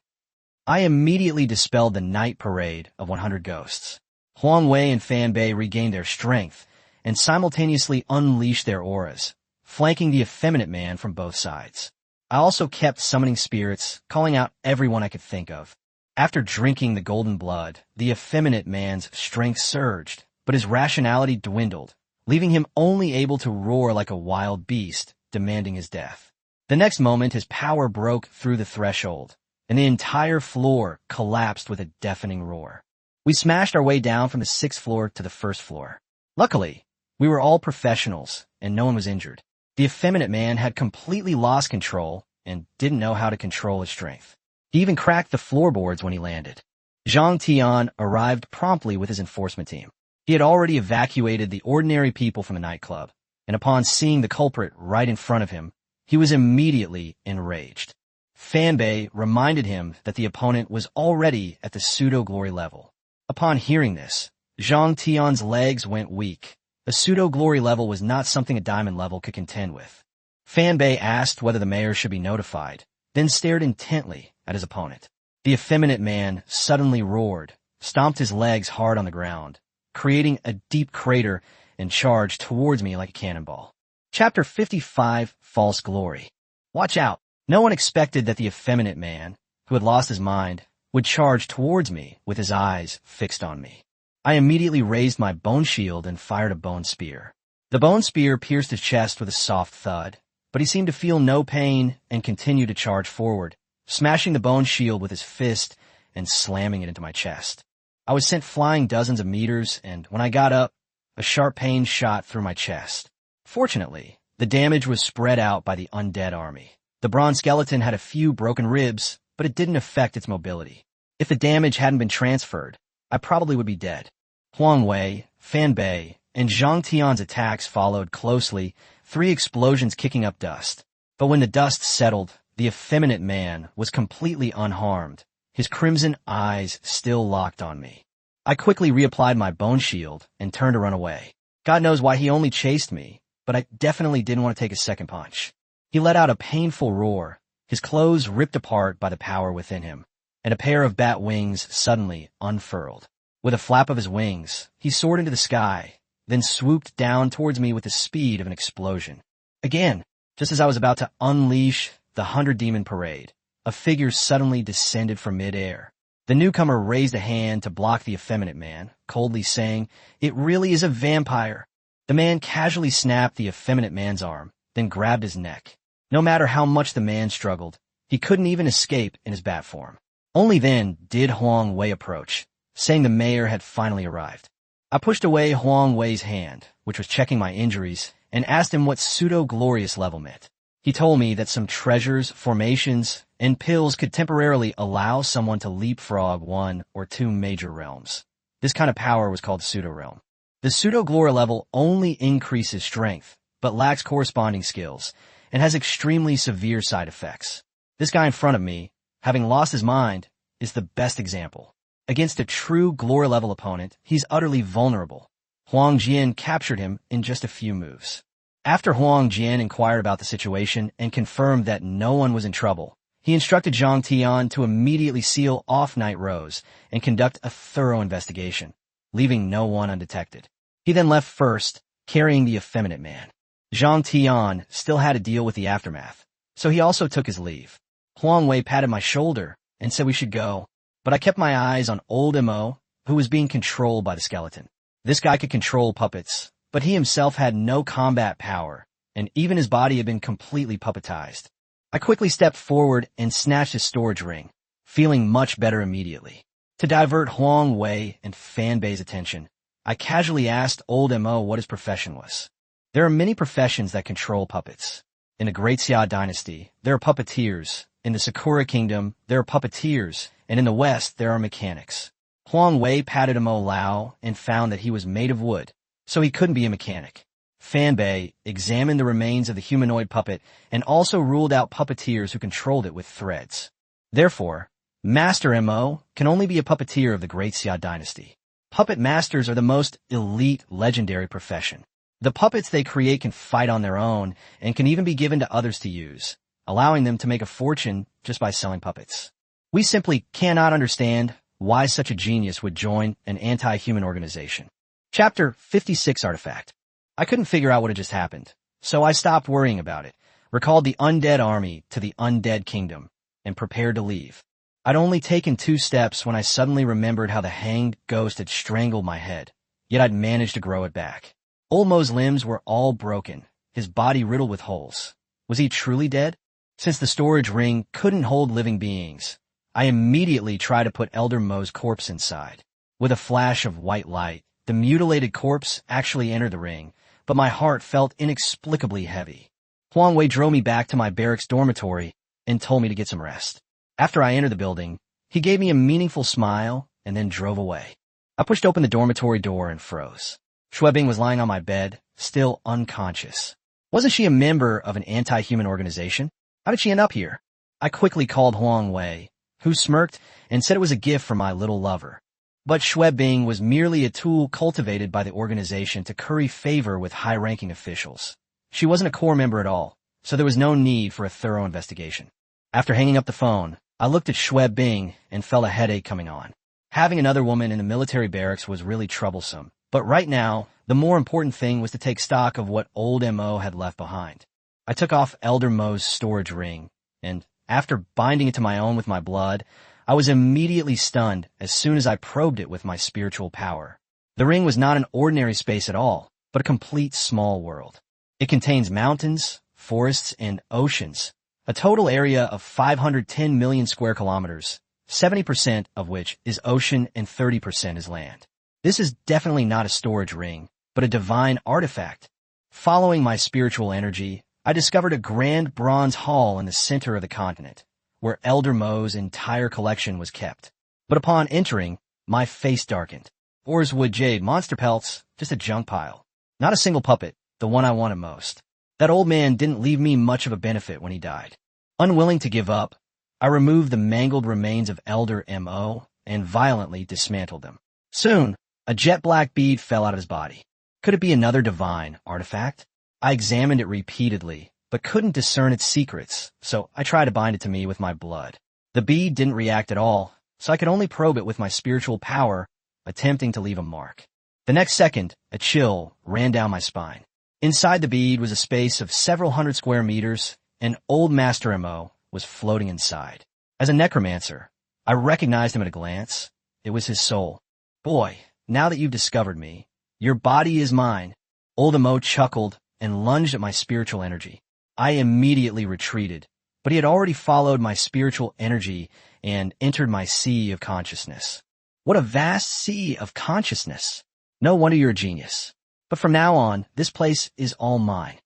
I immediately dispelled the night parade of 100 ghosts. Huang Wei and Fan Bei regained their strength and simultaneously unleashed their auras, flanking the effeminate man from both sides. I also kept summoning spirits, calling out everyone I could think of. After drinking the golden blood, the effeminate man's strength surged, but his rationality dwindled, leaving him only able to roar like a wild beast, demanding his death. The next moment, his power broke through the threshold, and the entire floor collapsed with a deafening roar. We smashed our way down from the 6th floor to the 1st floor. Luckily, we were all professionals, and no one was injured. The effeminate man had completely lost control and didn't know how to control his strength. He even cracked the floorboards when he landed. Zhang Tian arrived promptly with his enforcement team. He had already evacuated the ordinary people from the nightclub, and upon seeing the culprit right in front of him, he was immediately enraged. Fan Bei reminded him that the opponent was already at the pseudo-glory level. Upon hearing this, Zhang Tian's legs went weak. A pseudo-glory level was not something a diamond level could contend with. Fan Bei asked whether the mayor should be notified, then stared intently at his opponent. The effeminate man suddenly roared, stomped his legs hard on the ground, creating a deep crater, and charged towards me like a cannonball. Chapter 55, False Glory. Watch out. No one expected that the effeminate man, who had lost his mind, would charge towards me with his eyes fixed on me. I immediately raised my bone shield and fired a bone spear. The bone spear pierced his chest with a soft thud, but he seemed to feel no pain and continued to charge forward, smashing the bone shield with his fist and slamming it into my chest. I was sent flying dozens of meters, and when I got up, A sharp pain shot through my chest. Fortunately, the damage was spread out by the undead army. The bronze skeleton had a few broken ribs, but it didn't affect its mobility. If the damage hadn't been transferred, I probably would be dead. Huang Wei, Fan Bei, and Zhang Tian's attacks followed closely, 3 explosions kicking up dust. But when the dust settled, the effeminate man was completely unharmed, his crimson eyes still locked on me. I quickly reapplied my bone shield and turned to run away. God knows why he only chased me, but I definitely didn't want to take a second punch. He let out a painful roar, his clothes ripped apart by the power within him, and a pair of bat wings suddenly unfurled. With a flap of his wings, he soared into the sky, then swooped down towards me with the speed of an explosion. Again, just as I was about to unleash the 100-demon parade, a figure suddenly descended from midair. The newcomer raised a hand to block the effeminate man, coldly saying, "It really is a vampire." The man casually snapped the effeminate man's arm, then grabbed his neck. No matter how much the man struggled, he couldn't even escape in his bat form. Only then did Huang Wei approach, saying the mayor had finally arrived. I pushed away Huang Wei's hand, which was checking my injuries, and asked him what pseudo-glorious level meant. He told me that some treasures, formations, and pills could temporarily allow someone to leapfrog 1 or 2 major realms. This kind of power was called pseudo-realm. The pseudo-glory level only increases strength, but lacks corresponding skills, and has extremely severe side effects. This guy in front of me, having lost his mind, is the best example. Against a true glory-level opponent, he's utterly vulnerable. Huang Jian captured him in just a few moves. After Huang Jian inquired about the situation and confirmed that no one was in trouble, he instructed Zhang Tian to immediately seal off Night Rose and conduct a thorough investigation, leaving no one undetected. He then left first, carrying the effeminate man. Zhang Tian still had to deal with the aftermath, so he also took his leave. Huang Wei patted my shoulder and said we should go, but I kept my eyes on old Mo, who was being controlled by the skeleton. This guy could control puppets, but he himself had no combat power, and even his body had been completely puppetized. I quickly stepped forward and snatched his storage ring, feeling much better immediately. To divert Huang Wei and Fan Bei's attention, I casually asked old Mo what his profession was. There are many professions that control puppets. In the Great Xia Dynasty, there are puppeteers. In the Sakura Kingdom, there are puppeteers, and in the West, there are mechanics. Huang Wei patted Mo Lao and found that he was made of wood, so he couldn't be a mechanic. Fan Bei examined the remains of the humanoid puppet and also ruled out puppeteers who controlled it with threads. Therefore, Master Mo can only be a puppeteer of the Great Xia Dynasty. Puppet masters are the most elite legendary profession. The puppets they create can fight on their own and can even be given to others to use, allowing them to make a fortune just by selling puppets. We simply cannot understand why such a genius would join an anti-human organization. Chapter 56 Artifact. I couldn't figure out what had just happened, so I stopped worrying about it, recalled the undead army to the undead kingdom, and prepared to leave. I'd only taken 2 steps when I suddenly remembered how the hanged ghost had strangled my head, yet I'd managed to grow it back. Old Mo's limbs were all broken, his body riddled with holes. Was he truly dead? Since the storage ring couldn't hold living beings, I immediately tried to put Elder Mo's corpse inside. With a flash of white light, the mutilated corpse actually entered the ring, but my heart felt inexplicably heavy. Huang Wei drove me back to my barracks dormitory and told me to get some rest. After I entered the building, he gave me a meaningful smile and then drove away. I pushed open the dormitory door and froze. Xuebing was lying on my bed, still unconscious. Wasn't she a member of an anti-human organization? How did she end up here? I quickly called Huang Wei, who smirked and said it was a gift from my little lover. But Xuebing was merely a tool cultivated by the organization to curry favor with high-ranking officials. She wasn't a core member at all, so there was no need for a thorough investigation. After hanging up the phone, I looked at Xuebing and felt a headache coming on. Having another woman in the military barracks was really troublesome, but right now, the more important thing was to take stock of what old Mo had left behind. I took off Elder Mo's storage ring, and after binding it to my own with my blood, I was immediately stunned as soon as I probed it with my spiritual power. The ring was not an ordinary space at all, but a complete small world. It contains mountains, forests, and oceans, a total area of 510 million square kilometers, 70% of which is ocean and 30% is land. This is definitely not a storage ring, but a divine artifact. Following my spiritual energy, I discovered a grand bronze hall in the center of the continent, where Elder Mo's entire collection was kept. But upon entering, my face darkened. Orswood Jade monster pelts, just a junk pile. Not a single puppet, the one I wanted most. That old man didn't leave me much of a benefit when he died. Unwilling to give up, I removed the mangled remains of Elder M.O. and violently dismantled them. Soon, a jet black bead fell out of his body. Could it be another divine artifact? I examined it repeatedly, but couldn't discern its secrets, so I tried to bind it to me with my blood. The bead didn't react at all, so I could only probe it with my spiritual power, attempting to leave a mark. The next second, a chill ran down my spine. Inside the bead was a space of several hundred square meters, and Old Master M.O. was floating inside. As a necromancer, I recognized him at a glance. It was his soul. Boy, now that you've discovered me, your body is mine. Old M.O. chuckled and lunged at my spiritual energy. I immediately retreated, but he had already followed my spiritual energy and entered my sea of consciousness. What a vast sea of consciousness! No wonder you're a genius. But from now on, this place is all mine.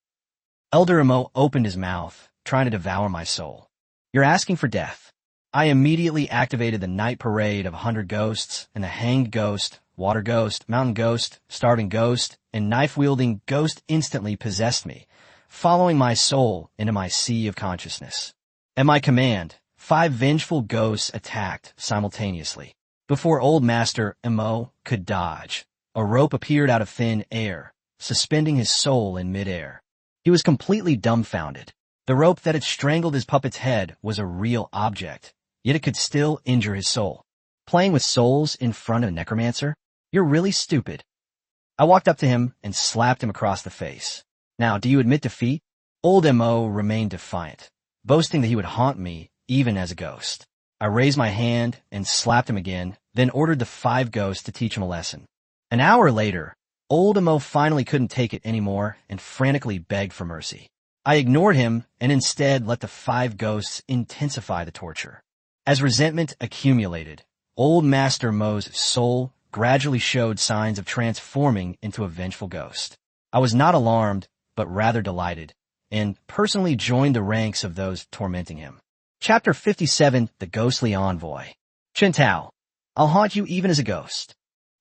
Elder M.O. opened his mouth, trying to devour my soul. You're asking for death. I immediately activated the night parade of 100 ghosts, and the hanged ghost, water ghost, mountain ghost, starving ghost, and knife-wielding ghost instantly possessed me, following my soul into my sea of consciousness. At my command, 5 vengeful ghosts attacked simultaneously. Before Old Master M.O. could dodge, a rope appeared out of thin air, suspending his soul in midair. He was completely dumbfounded. The rope that had strangled his puppet's head was a real object, yet it could still injure his soul. Playing with souls in front of a necromancer? You're really stupid. I walked up to him and slapped him across the face. Now, do you admit defeat? Old M.O. remained defiant, boasting that he would haunt me even as a ghost. I raised my hand and slapped him again, then ordered the 5 ghosts to teach him a lesson. An hour later, Old M.O. finally couldn't take it anymore and frantically begged for mercy. I ignored him and instead let the 5 ghosts intensify the torture. As resentment accumulated, Old Master Mo's soul gradually showed signs of transforming into a vengeful ghost. I was not alarmed, but rather delighted, and personally joined the ranks of those tormenting him. Chapter 57, The Ghostly Envoy. Chintao, I'll haunt you even as a ghost.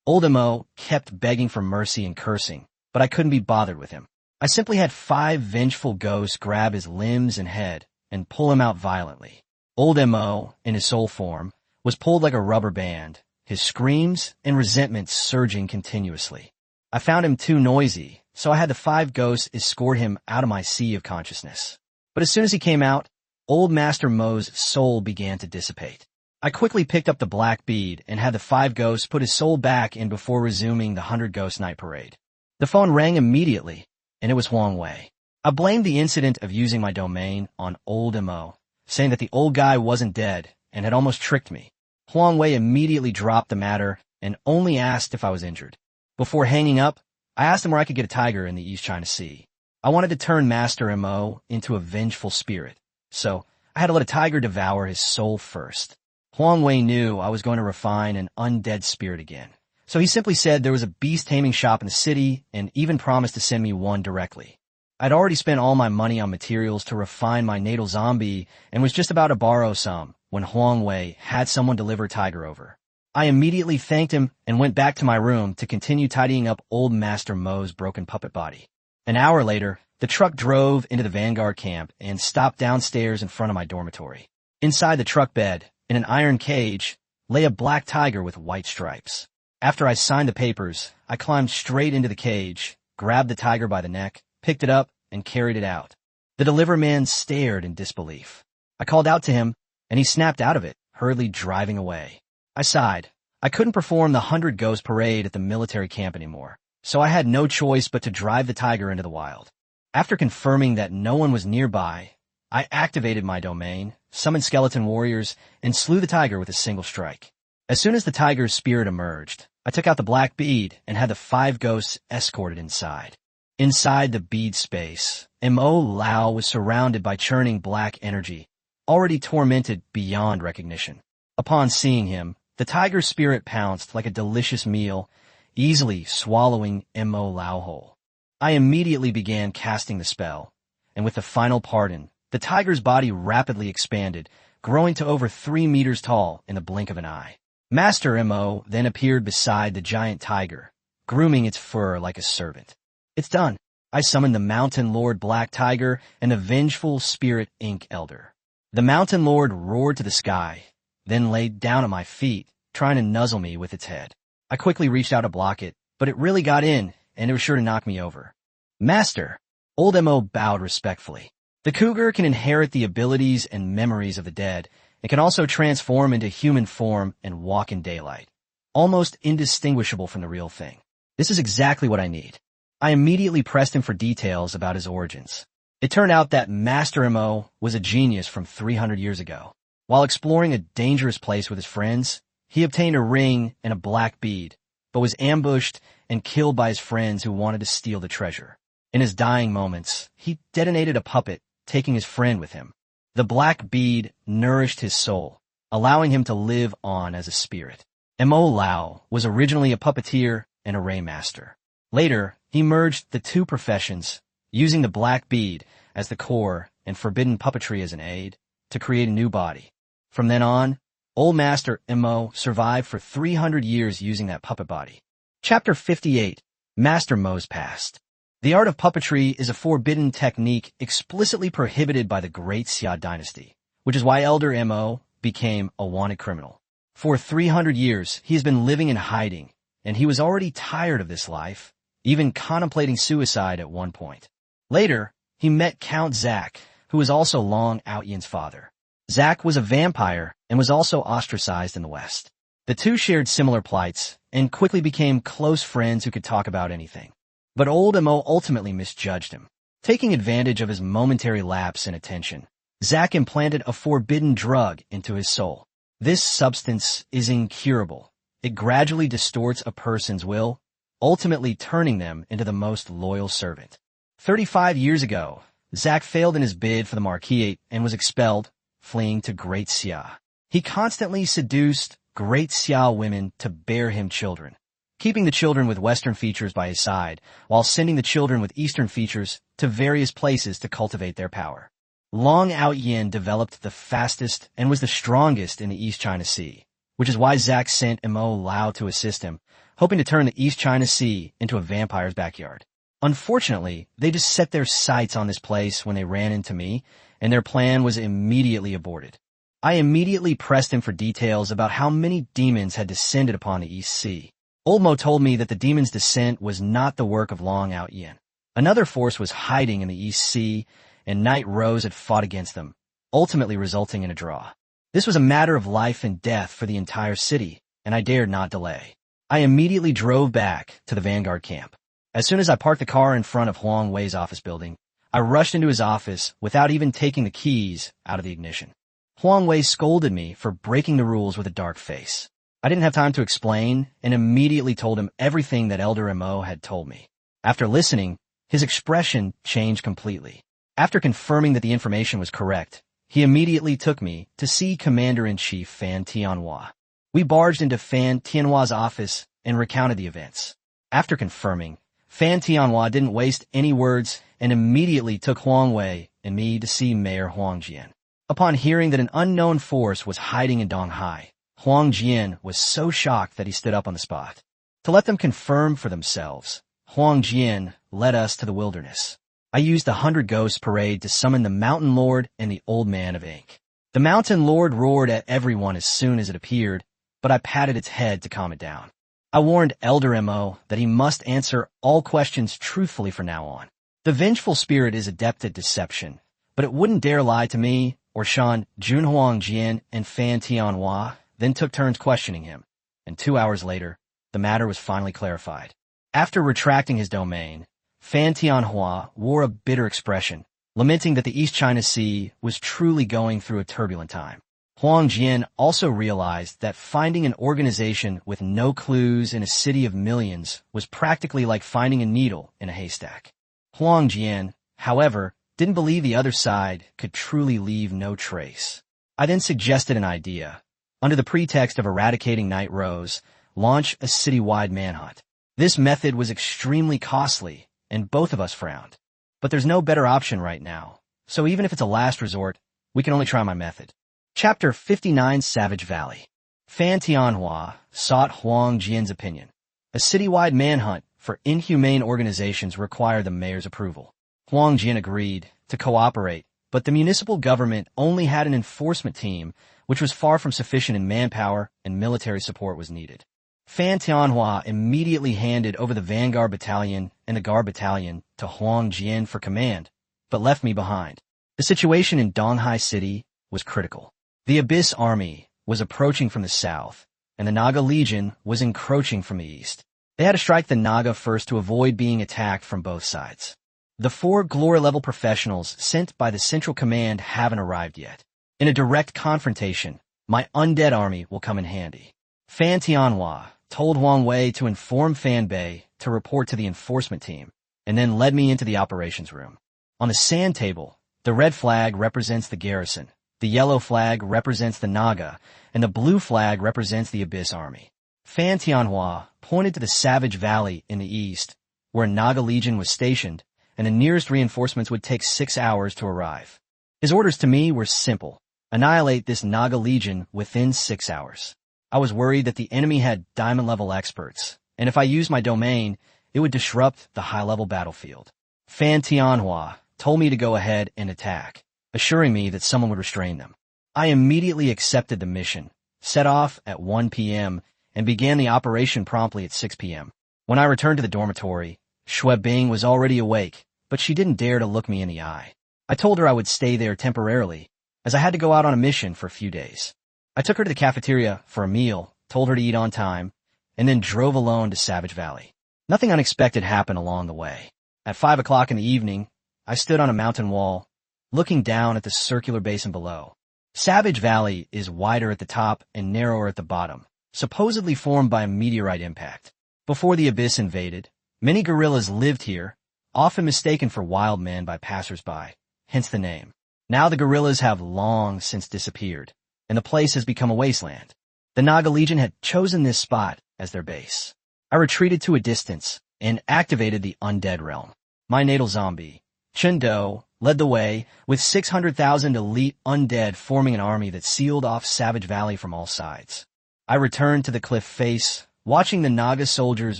Old M.O. kept begging for mercy and cursing, but I couldn't be bothered with him. I simply had 5 vengeful ghosts grab his limbs and head and pull him out violently. Old M.O., in his soul form, was pulled like a rubber band, his screams and resentment surging continuously. I found him too noisy, so I had the 5 ghosts escort him out of my sea of consciousness. But as soon as he came out, Old Master Mo's soul began to dissipate. I quickly picked up the black bead and had the 5 ghosts put his soul back in before resuming the 100 Ghost Night Parade. The phone rang immediately, and it was Huang Wei. I blamed the incident of using my domain on Old M.O., saying that the old guy wasn't dead and had almost tricked me. Huang Wei immediately dropped the matter and only asked if I was injured. Before hanging up, I asked him where I could get a tiger in the East China Sea. I wanted to turn Master M.O. into a vengeful spirit, so I had to let a tiger devour his soul first. Huang Wei knew I was going to refine an undead spirit again, so he simply said there was a beast-taming shop in the city and even promised to send me one directly. I'd already spent all my money on materials to refine my natal zombie and was just about to borrow some when Huang Wei had someone deliver Tiger over. I immediately thanked him and went back to my room to continue tidying up Old Master Mo's broken puppet body. An hour later, the truck drove into the Vanguard camp and stopped downstairs in front of my dormitory. Inside the truck bed, in an iron cage, lay a black tiger with white stripes. After I signed the papers, I climbed straight into the cage, grabbed the tiger by the neck, picked it up, and carried it out. The deliver man stared in disbelief. I called out to him, and he snapped out of it, hurriedly driving away. I sighed. I couldn't perform the 100 Ghost Parade at the military camp anymore, so I had no choice but to drive the tiger into the wild. After confirming that no one was nearby, I activated my domain, summoned skeleton warriors, and slew the tiger with a single strike. As soon as the tiger's spirit emerged, I took out the black bead and had the 5 ghosts escorted inside. Inside the bead space, M.O. Lao was surrounded by churning black energy, already tormented beyond recognition. Upon seeing him, the tiger's spirit pounced like a delicious meal, easily swallowing Mo Lao whole. I immediately began casting the spell, and with the final pardon, the tiger's body rapidly expanded, growing to over 3 meters tall in the blink of an eye. Master Mo then appeared beside the giant tiger, grooming its fur like a servant. It's done. I summoned the Mountain Lord Black Tiger and the Vengeful Spirit Ink Elder. The Mountain Lord roared to the sky, then laid down at my feet, trying to nuzzle me with its head. I quickly reached out to block it, but it really got in, and it was sure to knock me over. Master, Old Mo bowed respectfully. The cougar can inherit the abilities and memories of the dead, and can also transform into human form and walk in daylight, almost indistinguishable from the real thing. This is exactly what I need. I immediately pressed him for details about his origins. It turned out that Master Mo was a genius from 300 years ago. While exploring a dangerous place with his friends, he obtained a ring and a black bead, but was ambushed and killed by his friends who wanted to steal the treasure. In his dying moments, he detonated a puppet, taking his friend with him. The black bead nourished his soul, allowing him to live on as a spirit. Mo Lao was originally a puppeteer and a raymaster. Later, he merged the two professions, using the black bead as the core and forbidden puppetry as an aid, to create a new body. From then on, Old Master Mo survived for 300 years using that puppet body. Chapter 58, Master Mo's Past. The art of puppetry is a forbidden technique explicitly prohibited by the Great Xia dynasty, which is why Elder Mo became a wanted criminal. For 300 years, he has been living in hiding, and he was already tired of this life, even contemplating suicide at one point. Later, he met Count Zack, who was also Long Outyen's father. Zack was a vampire and was also ostracized in the West. The two shared similar plights and quickly became close friends who could talk about anything. But Old Mo ultimately misjudged him. Taking advantage of his momentary lapse in attention, Zack implanted a forbidden drug into his soul. This substance is incurable. It gradually distorts a person's will, ultimately turning them into the most loyal servant. 35 years ago, Zack failed in his bid for the Marquisate and was expelled, fleeing to Great Xia. He constantly seduced Great Xia women to bear him children, keeping the children with Western features by his side, while sending the children with Eastern features to various places to cultivate their power. Long Outyen developed the fastest and was the strongest in the East China Sea, which is why Zack sent Mo Lao to assist him, hoping to turn the East China Sea into a vampire's backyard. Unfortunately, they just set their sights on this place when they ran into me, and their plan was immediately aborted. I immediately pressed him for details about how many demons had descended upon the East Sea. Old Mo told me that the demons' descent was not the work of Long Outyen. Another force was hiding in the East Sea, and Knight Rose had fought against them, ultimately resulting in a draw. This was a matter of life and death for the entire city, and I dared not delay. I immediately drove back to the Vanguard camp. As soon as I parked the car in front of Huang Wei's office building, I rushed into his office without even taking the keys out of the ignition. Huang Wei scolded me for breaking the rules with a dark face. I didn't have time to explain and immediately told him everything that Elder Mo had told me. After listening, his expression changed completely. After confirming that the information was correct, he immediately took me to see Commander-in-Chief Fan Tianhua. We barged into Fan Tianhua's office and recounted the events. After confirming, Fan Tianhua didn't waste any words and immediately took Huang Wei and me to see Mayor Huang Jian. Upon hearing that an unknown force was hiding in Donghai, Huang Jian was so shocked that he stood up on the spot. To let them confirm for themselves, Huang Jian led us to the wilderness. I used the 100 Ghosts parade to summon the Mountain Lord and the Old Man of Ink. The Mountain Lord roared at everyone as soon as it appeared, but I patted its head to calm it down. I warned Elder Mo that he must answer all questions truthfully from now on. The Vengeful Spirit is adept at deception, but it wouldn't dare lie to me or Shan. Junhuang Jian and Fan Tianhua then took turns questioning him, and 2 hours later, the matter was finally clarified. After retracting his domain, Fan Tianhua wore a bitter expression, lamenting that the East China Sea was truly going through a turbulent time. Huang Jian also realized that finding an organization with no clues in a city of millions was practically like finding a needle in a haystack. Huang Jian, however, didn't believe the other side could truly leave no trace. I then suggested an idea. Under the pretext of eradicating Knight Rose, launch a citywide manhunt. This method was extremely costly, and both of us frowned. But there's no better option right now, so even if it's a last resort, we can only try my method. Chapter 59, Savage Valley. Fan Tianhua sought Huang Jian's opinion. A citywide manhunt for inhumane organizations required the mayor's approval. Huang Jian agreed to cooperate, but the municipal government only had an enforcement team, which was far from sufficient in manpower, and military support was needed. Fan Tianhua immediately handed over the Vanguard Battalion and the Guard Battalion to Huang Jian for command, but left me behind. The situation in Donghai City was critical. The Abyss Army was approaching from the south, and the Naga Legion was encroaching from the east. They had to strike the Naga first to avoid being attacked from both sides. The 4 glory-level professionals sent by the Central Command haven't arrived yet. In a direct confrontation, my undead army will come in handy. Fan Tianhua told Huang Wei to inform Fan Bei to report to the enforcement team, and then led me into the operations room. On the sand table, the red flag represents the garrison, the yellow flag represents the Naga, and the blue flag represents the Abyss Army. Fan Tianhua pointed to the Savage Valley in the east, where Naga Legion was stationed, and the nearest reinforcements would take 6 hours to arrive. His orders to me were simple: annihilate this Naga Legion within 6 hours. I was worried that the enemy had diamond-level experts, and if I used my domain, it would disrupt the high-level battlefield. Fan Tianhua told me to go ahead and attack, assuring me that someone would restrain them. I immediately accepted the mission, set off at 1 p.m., and began the operation promptly at 6 p.m. When I returned to the dormitory, Xue Bing was already awake, but she didn't dare to look me in the eye. I told her I would stay there temporarily, as I had to go out on a mission for a few days. I took her to the cafeteria for a meal, told her to eat on time, and then drove alone to Savage Valley. Nothing unexpected happened along the way. At 5 o'clock in the evening, I stood on a mountain wall, looking down at the circular basin below. Savage Valley is wider at the top and narrower at the bottom, supposedly formed by a meteorite impact. Before the Abyss invaded, many gorillas lived here, often mistaken for wild men by passers-by, hence the name. Now the gorillas have long since disappeared, and the place has become a wasteland. The Naga Legion had chosen this spot as their base. I retreated to a distance and activated the undead realm. My natal zombie, Chen Do, led the way, with 600,000 elite undead forming an army that sealed off Savage Valley from all sides. I returned to the cliff face, watching the Naga soldiers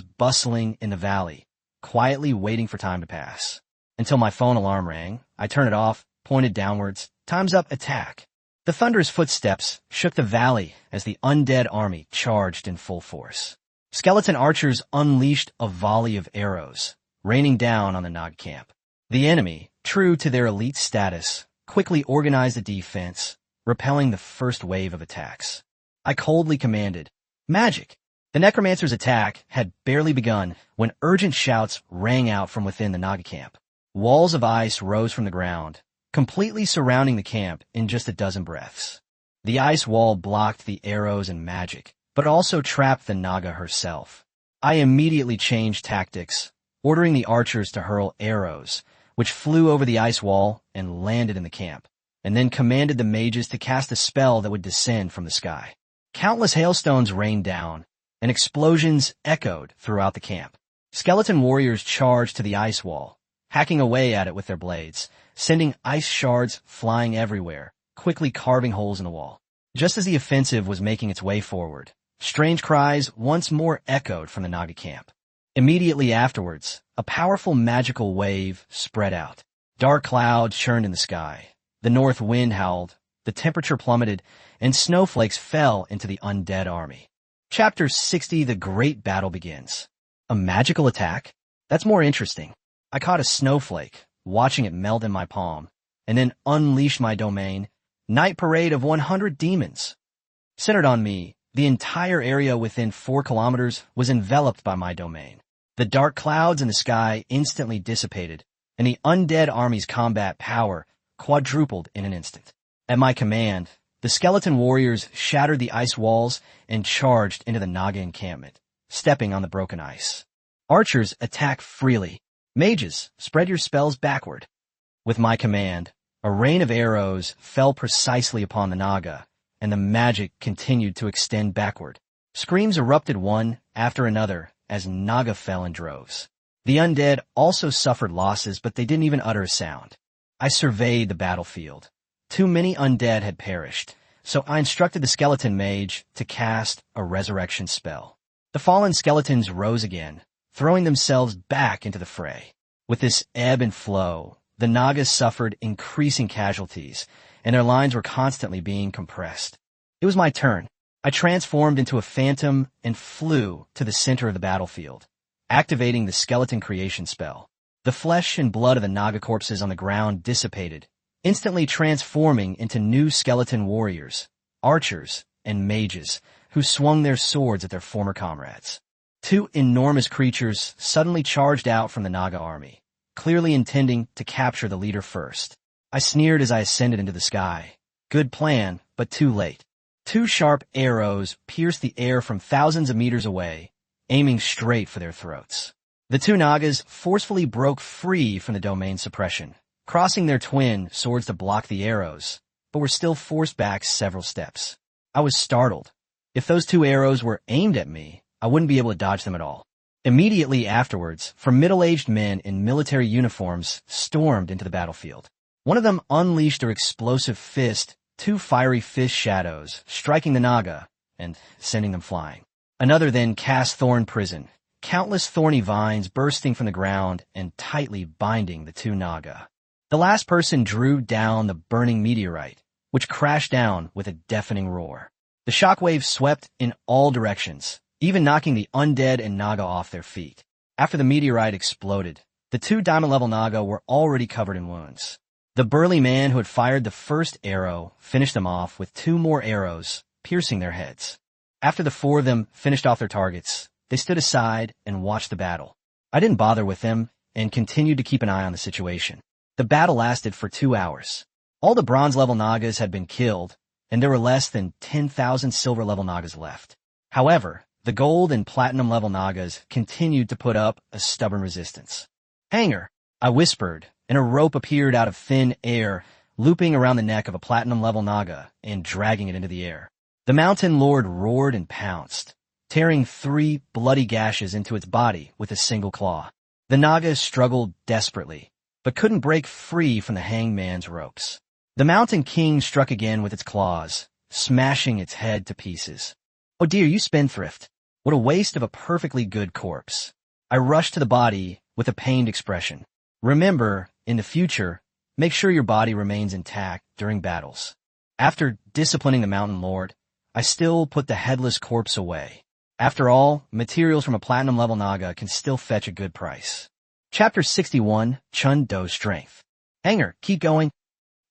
bustling in the valley, quietly waiting for time to pass. Until my phone alarm rang, I turned it off, pointed downwards. Time's up, attack. The thunderous footsteps shook the valley as the undead army charged in full force. Skeleton archers unleashed a volley of arrows, raining down on the Naga camp. The enemy, true to their elite status, quickly organized a defense, repelling the first wave of attacks. I coldly commanded, "Magic!" The necromancer's attack had barely begun when urgent shouts rang out from within the Naga camp. Walls of ice rose from the ground, completely surrounding the camp in just a dozen breaths. The ice wall blocked the arrows and magic, but also trapped the Naga herself. I immediately changed tactics, ordering the archers to hurl arrows, which flew over the ice wall and landed in the camp, and then commanded the mages to cast a spell that would descend from the sky. Countless hailstones rained down, and explosions echoed throughout the camp. Skeleton warriors charged to the ice wall, hacking away at it with their blades, sending ice shards flying everywhere, quickly carving holes in the wall. Just as the offensive was making its way forward, strange cries once more echoed from the Naga camp. Immediately afterwards, a powerful magical wave spread out. Dark clouds churned in the sky. The north wind howled, the temperature plummeted, and snowflakes fell into the undead army. Chapter 60, The Great Battle begins. A magical attack? That's more interesting. I caught a snowflake, watching it melt in my palm, and then unleashed my domain, Night Parade of 100 Demons. Centered on me, the entire area within 4 kilometers was enveloped by my domain. The dark clouds in the sky instantly dissipated, and the undead army's combat power quadrupled in an instant. At my command, the skeleton warriors shattered the ice walls and charged into the Naga encampment, stepping on the broken ice. Archers attacked freely. Mages, spread your spells backward. With my command, a rain of arrows fell precisely upon the Naga, and the magic continued to extend backward. Screams erupted one after another as Naga fell in droves. The undead also suffered losses, but they didn't even utter a sound. I surveyed the battlefield. Too many undead had perished, so I instructed the skeleton mage to cast a resurrection spell. The fallen skeletons rose again, throwing themselves back into the fray. With this ebb and flow, the Nagas suffered increasing casualties, and their lines were constantly being compressed. It was my turn. I transformed into a phantom and flew to the center of the battlefield, activating the skeleton creation spell. The flesh and blood of the Naga corpses on the ground dissipated, instantly transforming into new skeleton warriors, archers, and mages who swung their swords at their former comrades. Two enormous creatures suddenly charged out from the Naga army, clearly intending to capture the leader first. I sneered as I ascended into the sky. Good plan, but too late. Two sharp arrows pierced the air from thousands of meters away, aiming straight for their throats. The two Nagas forcefully broke free from the domain suppression, crossing their twin swords to block the arrows, but were still forced back several steps. I was startled. If those two arrows were aimed at me, I wouldn't be able to dodge them at all. Immediately afterwards, middle-aged men in military uniforms stormed into the battlefield. One of them unleashed their explosive fist, two fiery fist shadows, striking the Naga and sending them flying. Another then cast thorn prison, countless thorny vines bursting from the ground and tightly binding the two Naga. The last person drew down the burning meteorite, which crashed down with a deafening roar. The shockwave swept in all directions, even knocking the undead and Naga off their feet. After the meteorite exploded, the two diamond-level Naga were already covered in wounds. The burly man who had fired the first arrow finished them off with two more arrows, piercing their heads. After the four of them finished off their targets, they stood aside and watched the battle. I didn't bother with them and continued to keep an eye on the situation. The battle lasted for 2 hours. All the bronze-level Nagas had been killed, and there were less than 10,000 silver-level Nagas left. However, the gold and platinum-level Nagas continued to put up a stubborn resistance. "Hanger," I whispered, and a rope appeared out of thin air, looping around the neck of a platinum-level Naga and dragging it into the air. The mountain lord roared and pounced, tearing 3 bloody gashes into its body with a single claw. The Naga struggled desperately, but couldn't break free from the hangman's ropes. The mountain king struck again with its claws, smashing its head to pieces. "Oh dear, you spendthrift. What a waste of a perfectly good corpse." I rushed to the body with a pained expression. "Remember, in the future, make sure your body remains intact during battles." After disciplining the mountain lord, I still put the headless corpse away. After all, materials from a platinum-level Naga can still fetch a good price. Chapter 61, Chun Do's Strength. "Hanger, keep going."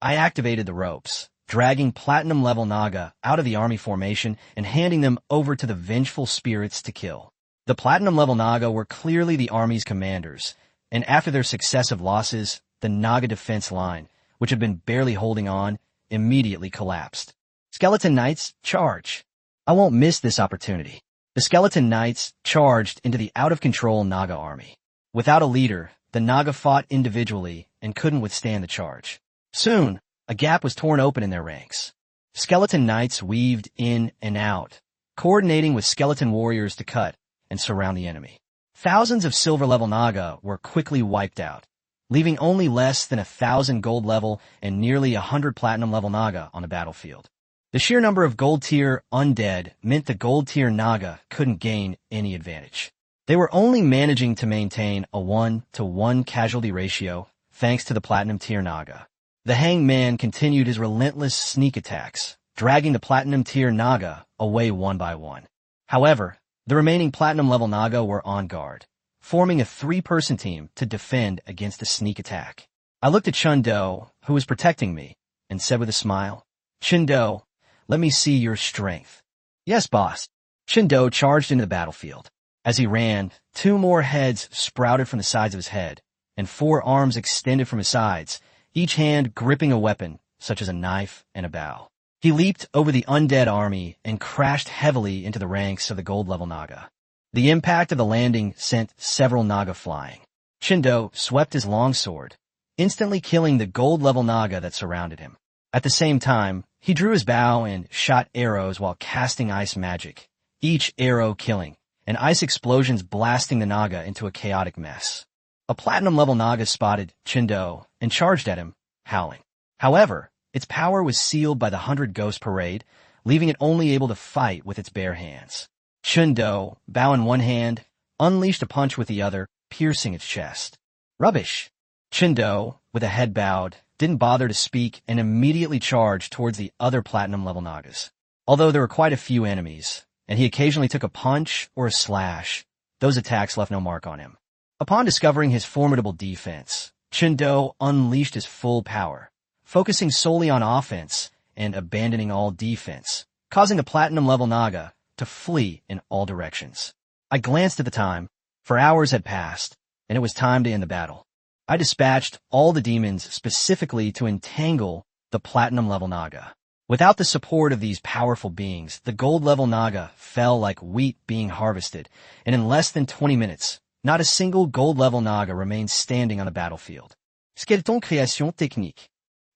I activated the ropes, dragging platinum-level Naga out of the army formation and handing them over to the vengeful spirits to kill. The platinum-level Naga were clearly the army's commanders, and after their successive losses, the Naga defense line, which had been barely holding on, immediately collapsed. "Skeleton Knights, charge." I won't miss this opportunity. The Skeleton Knights charged into the out-of-control Naga army. Without a leader, the Naga fought individually and couldn't withstand the charge. Soon, a gap was torn open in their ranks. Skeleton Knights weaved in and out, coordinating with skeleton warriors to cut and surround the enemy. Thousands of silver-level Naga were quickly wiped out, leaving only less than 1,000 gold-level and nearly 100 platinum-level Naga on the battlefield. The sheer number of gold-tier undead meant the gold-tier Naga couldn't gain any advantage. They were only managing to maintain a 1-to-1 casualty ratio thanks to the platinum-tier Naga. The hangman continued his relentless sneak attacks, dragging the platinum-tier Naga away one by one. However, the remaining platinum-level Naga were on guard, forming a 3-person team to defend against a sneak attack. I looked at Chun Do, who was protecting me, and said with a smile, "Chun Do, let me see your strength." "Yes, boss." Chun Do charged into the battlefield. As he ran, 2 more heads sprouted from the sides of his head, and 4 arms extended from his sides, each hand gripping a weapon, such as a knife and a bow. He leaped over the undead army and crashed heavily into the ranks of the gold-level Naga. The impact of the landing sent several Naga flying. Chun Do swept his longsword, instantly killing the gold-level Naga that surrounded him. At the same time, he drew his bow and shot arrows while casting ice magic, each arrow killing, and ice explosions blasting the Naga into a chaotic mess. A platinum-level Naga spotted Chindo and charged at him, howling. However, its power was sealed by the 100 Ghost Parade, leaving it only able to fight with its bare hands. Chindo, bow in one hand, unleashed a punch with the other, piercing its chest. Rubbish! Chindo, with a head bowed, didn't bother to speak and immediately charged towards the other platinum-level Nagas. Although there were quite a few enemies, and he occasionally took a punch or a slash, those attacks left no mark on him. Upon discovering his formidable defense, Chindo unleashed his full power, focusing solely on offense and abandoning all defense, causing the platinum-level Naga to flee in all directions. I glanced at the time, for hours had passed, and it was time to end the battle. I dispatched all the demons specifically to entangle the platinum-level Naga. Without the support of these powerful beings, the gold-level Naga fell like wheat being harvested, and in less than 20 minutes, not a single gold-level Naga remained standing on the battlefield. Skeleton création technique.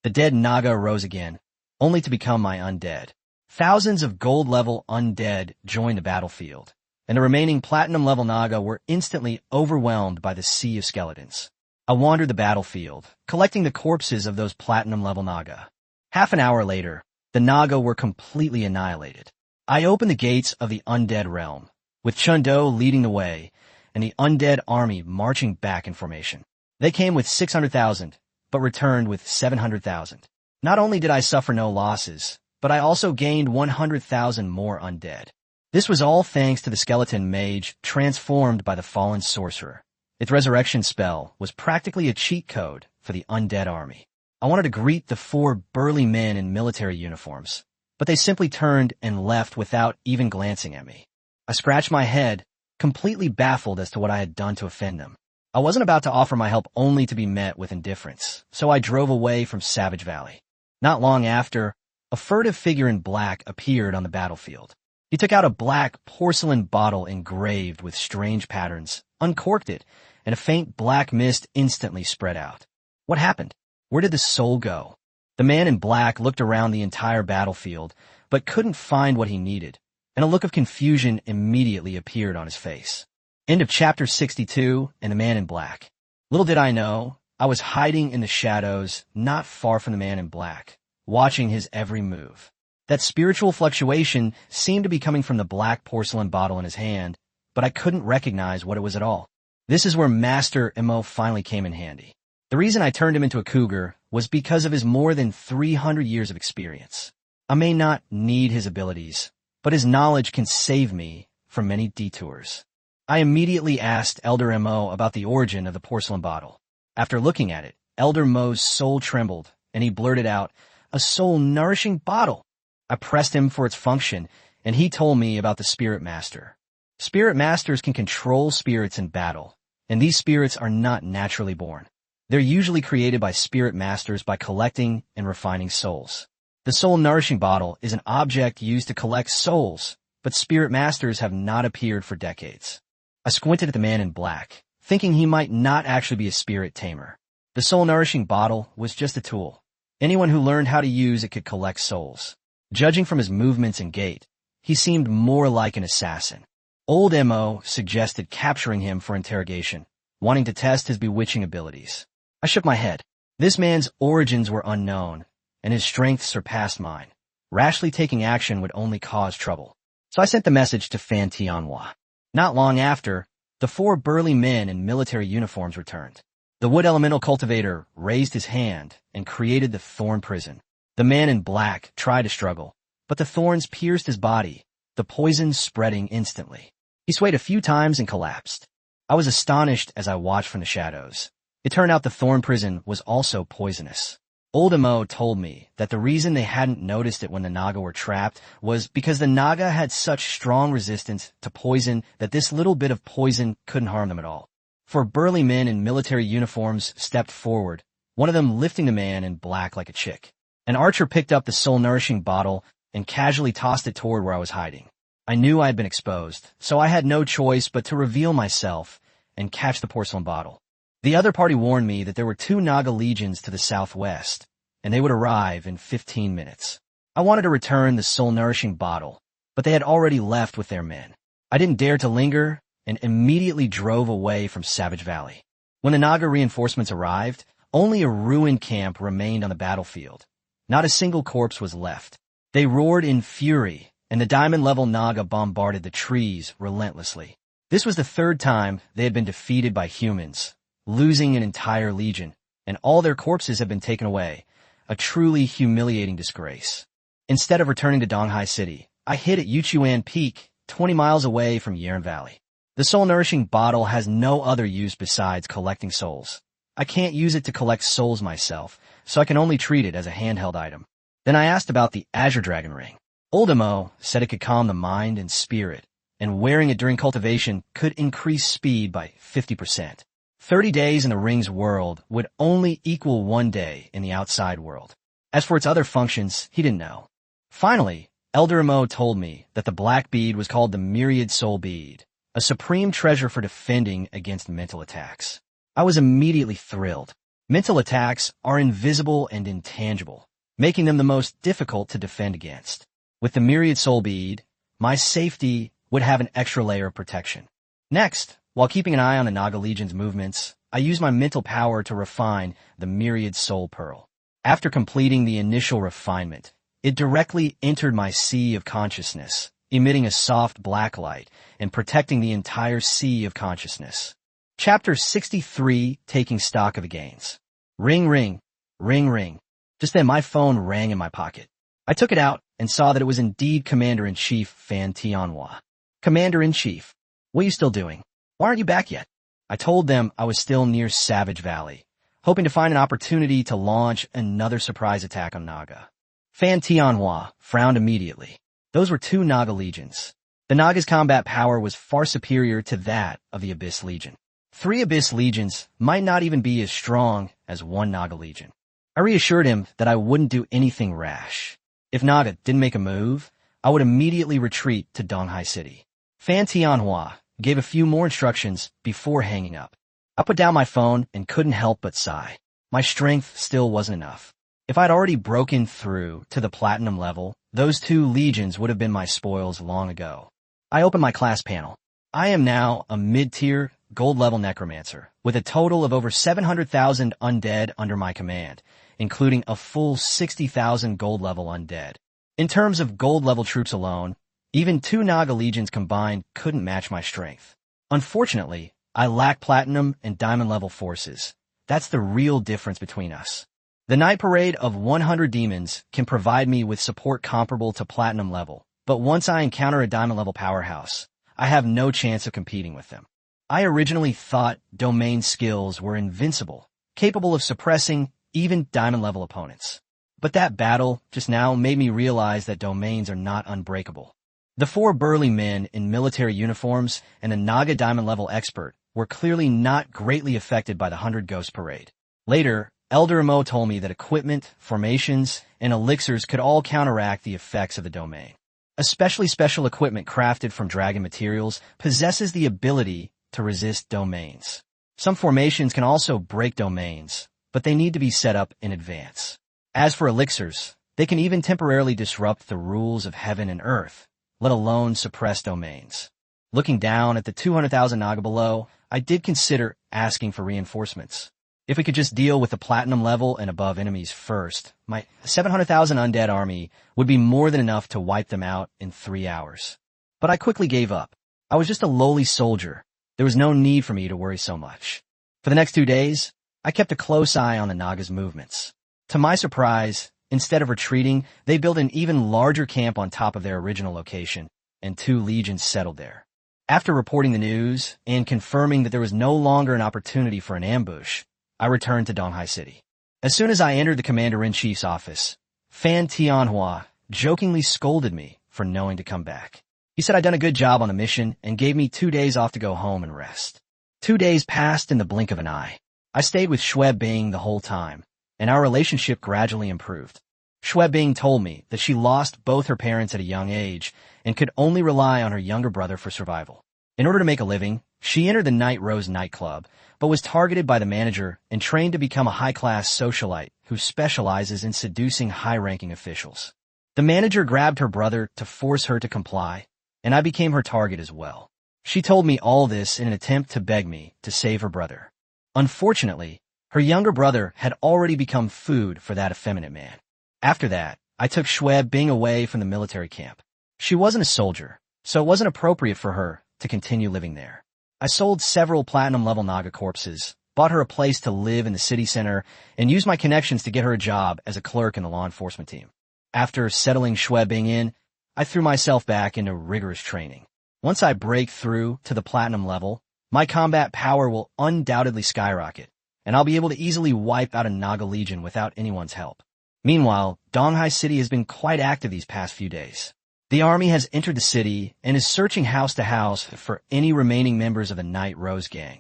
The dead Naga arose again, only to become my undead. Thousands of gold-level undead joined the battlefield, and the remaining platinum-level Naga were instantly overwhelmed by the sea of skeletons. I wandered the battlefield, collecting the corpses of those platinum-level Naga. Half an hour later, the Naga were completely annihilated. I opened the gates of the undead realm, with Chindo leading the way, and the undead army marching back in formation. They came with 600,000, but returned with 700,000. Not only did I suffer no losses, but I also gained 100,000 more undead. This was all thanks to the skeleton mage transformed by the fallen sorcerer. Its resurrection spell was practically a cheat code for the undead army. I wanted to greet the 4 burly men in military uniforms, but they simply turned and left without even glancing at me. I scratched my head, completely baffled as to what I had done to offend them. I wasn't about to offer my help only to be met with indifference, so I drove away from Savage Valley. Not long after, a furtive figure in black appeared on the battlefield. He took out a black porcelain bottle engraved with strange patterns, uncorked it, and a faint black mist instantly spread out. What happened? Where did the soul go? The man in black looked around the entire battlefield, but couldn't find what he needed, and a look of confusion immediately appeared on his face. End of chapter 62 and the man in black. Little did I know, I was hiding in the shadows not far from the man in black, watching his every move. That spiritual fluctuation seemed to be coming from the black porcelain bottle in his hand, but I couldn't recognize what it was at all. This is where Master Mo finally came in handy. The reason I turned him into a cougar was because of his more than 300 years of experience. I may not need his abilities, but his knowledge can save me from many detours. I immediately asked Elder Mo about the origin of the porcelain bottle. After looking at it, Elder Mo's soul trembled, and he blurted out, "A soul-nourishing bottle." I pressed him for its function, and he told me about the Spirit Master. Spirit Masters can control spirits in battle, and these spirits are not naturally born. They're usually created by Spirit Masters by collecting and refining souls. The soul-nourishing bottle is an object used to collect souls, but Spirit Masters have not appeared for decades. I squinted at the man in black, thinking he might not actually be a spirit tamer. The soul-nourishing bottle was just a tool. Anyone who learned how to use it could collect souls. Judging from his movements and gait, he seemed more like an assassin. Old Mo suggested capturing him for interrogation, wanting to test his bewitching abilities. I shook my head. This man's origins were unknown, and his strength surpassed mine. Rashly taking action would only cause trouble. So I sent the message to Fan Tianhua. Not long after, the 4 burly men in military uniforms returned. The wood elemental cultivator raised his hand and created the thorn prison. The man in black tried to struggle, but the thorns pierced his body, the poison spreading instantly. He swayed a few times and collapsed. I was astonished as I watched from the shadows. It turned out the thorn prison was also poisonous. Old Mo told me that the reason they hadn't noticed it when the Naga were trapped was because the Naga had such strong resistance to poison that this little bit of poison couldn't harm them at all. 4 burly men in military uniforms stepped forward, one of them lifting the man in black like a chick. An archer picked up the soul-nourishing bottle and casually tossed it toward where I was hiding. I knew I had been exposed, so I had no choice but to reveal myself and catch the porcelain bottle. The other party warned me that there were 2 Naga legions to the southwest, and they would arrive in 15 minutes. I wanted to return the soul-nourishing bottle, but they had already left with their men. I didn't dare to linger and immediately drove away from Savage Valley. When the Naga reinforcements arrived, only a ruined camp remained on the battlefield. Not a single corpse was left. They roared in fury, and the diamond-level Naga bombarded the trees relentlessly. This was the third time they had been defeated by humans, losing an entire legion, and all their corpses had been taken away, a truly humiliating disgrace. Instead of returning to Donghai City, I hid at Yuchuan Peak, 20 miles away from Yeren Valley. The soul-nourishing bottle has no other use besides collecting souls. I can't use it to collect souls myself, so I can only treat it as a handheld item. Then I asked about the Azure Dragon Ring. Oldemo said it could calm the mind and spirit, and wearing it during cultivation could increase speed by 50%. 30 days in the ring's world would only equal 1 day in the outside world. As for its other functions, he didn't know. Finally, Elder Emo told me that the black bead was called the Myriad Soul Bead, a supreme treasure for defending against mental attacks. I was immediately thrilled. Mental attacks are invisible and intangible, making them the most difficult to defend against. With the Myriad Soul Bead, my safety would have an extra layer of protection. Next, while keeping an eye on the Naga Legion's movements, I used my mental power to refine the Myriad Soul Pearl. After completing the initial refinement, it directly entered my sea of consciousness, emitting a soft black light and protecting the entire sea of consciousness. Chapter 63, Taking Stock of the Gains. Ring, ring, ring, ring. Just then my phone rang in my pocket. I took it out and saw that it was indeed Commander-in-Chief Fan Tianhua. Commander-in-Chief, what are you still doing? Why aren't you back yet? I told them I was still near Savage Valley, hoping to find an opportunity to launch another surprise attack on Naga. Fan Tianhua frowned immediately. Those were 2 Naga legions. The Naga's combat power was far superior to that of the Abyss Legion. 3 Abyss legions might not even be as strong as 1 Naga legion. I reassured him that I wouldn't do anything rash. If Naga didn't make a move, I would immediately retreat to Donghai City. Fan Tianhua gave a few more instructions before hanging up. I put down my phone and couldn't help but sigh. My strength still wasn't enough. If I'd already broken through to the platinum level, those 2 legions would have been my spoils long ago. I opened my class panel. I am now a mid-tier, gold-level necromancer, with a total of over 700,000 undead under my command, including a full 60,000 gold-level undead. In terms of gold-level troops alone, even 2 Naga legions combined couldn't match my strength. Unfortunately, I lack platinum and diamond-level forces. That's the real difference between us. The Night Parade of 100 Demons can provide me with support comparable to platinum level, but once I encounter a diamond-level powerhouse, I have no chance of competing with them. I originally thought domain skills were invincible, capable of suppressing even diamond-level opponents. But that battle just now made me realize that domains are not unbreakable. The 4 burly men in military uniforms and a Naga diamond-level expert were clearly not greatly affected by the 100 Ghost Parade. Later, Elder Emo told me that equipment, formations, and elixirs could all counteract the effects of the domain. Especially special equipment crafted from dragon materials possesses the ability to resist domains. Some formations can also break domains, but they need to be set up in advance. As for elixirs, they can even temporarily disrupt the rules of heaven and earth, let alone suppress domains. Looking down at the 200,000 Naga below, I did consider asking for reinforcements. If we could just deal with the platinum level and above enemies first, my 700,000 undead army would be more than enough to wipe them out in 3 hours. But I quickly gave up. I was just a lowly soldier. There was no need for me to worry so much. For the next 2 days, I kept a close eye on the Naga's movements. To my surprise, instead of retreating, they built an even larger camp on top of their original location, and 2 legions settled there. After reporting the news and confirming that there was no longer an opportunity for an ambush, I returned to Donghai City. As soon as I entered the Commander-in-Chief's office, Fan Tianhua jokingly scolded me for knowing to come back. He said I'd done a good job on the mission and gave me 2 days off to go home and rest. 2 days passed in the blink of an eye. I stayed with Xue Bing the whole time, and our relationship gradually improved. Xue Bing told me that she lost both her parents at a young age and could only rely on her younger brother for survival. In order to make a living, she entered the Night Rose nightclub, but was targeted by the manager and trained to become a high-class socialite who specializes in seducing high-ranking officials. The manager grabbed her brother to force her to comply, and I became her target as well. She told me all this in an attempt to beg me to save her brother. Unfortunately, her younger brother had already become food for that effeminate man. After that, I took Schweb Bing away from the military camp. She wasn't a soldier, so it wasn't appropriate for her to continue living there. I sold several platinum-level Naga corpses, bought her a place to live in the city center, and used my connections to get her a job as a clerk in the law enforcement team. After settling Schweb Bing in, I threw myself back into rigorous training. Once I break through to the platinum level, my combat power will undoubtedly skyrocket, and I'll be able to easily wipe out a Naga legion without anyone's help. Meanwhile, Donghai City has been quite active these past few days. The army has entered the city and is searching house to house for any remaining members of the Night Rose gang,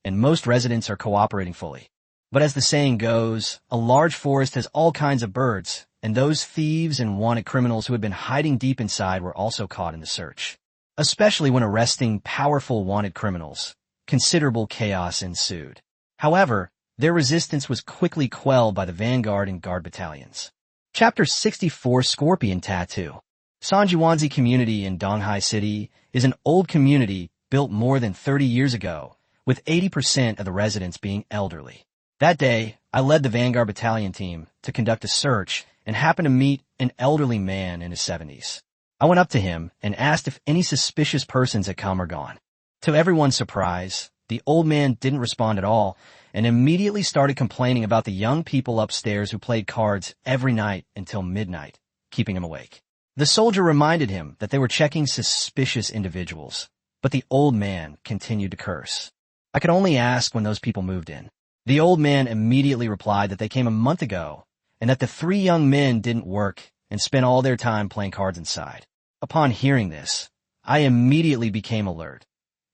and most residents are cooperating fully. But as the saying goes, a large forest has all kinds of birds, and those thieves and wanted criminals who had been hiding deep inside were also caught in the search. Especially when arresting powerful wanted criminals, considerable chaos ensued. However, their resistance was quickly quelled by the Vanguard and Guard battalions. Chapter 64 Scorpion Tattoo. Sanjiwanzi community in Donghai City is an old community built more than 30 years ago, with 80% of the residents being elderly. That day, I led the Vanguard battalion team to conduct a search and happened to meet an elderly man in his 70s. I went up to him and asked if any suspicious persons had come or gone. To everyone's surprise, the old man didn't respond at all and immediately started complaining about the young people upstairs who played cards every night until midnight, keeping him awake. The soldier reminded him that they were checking suspicious individuals, but the old man continued to curse. I could only ask when those people moved in. The old man immediately replied that they came a month ago and that the three young men didn't work and spent all their time playing cards inside. Upon hearing this, I immediately became alert.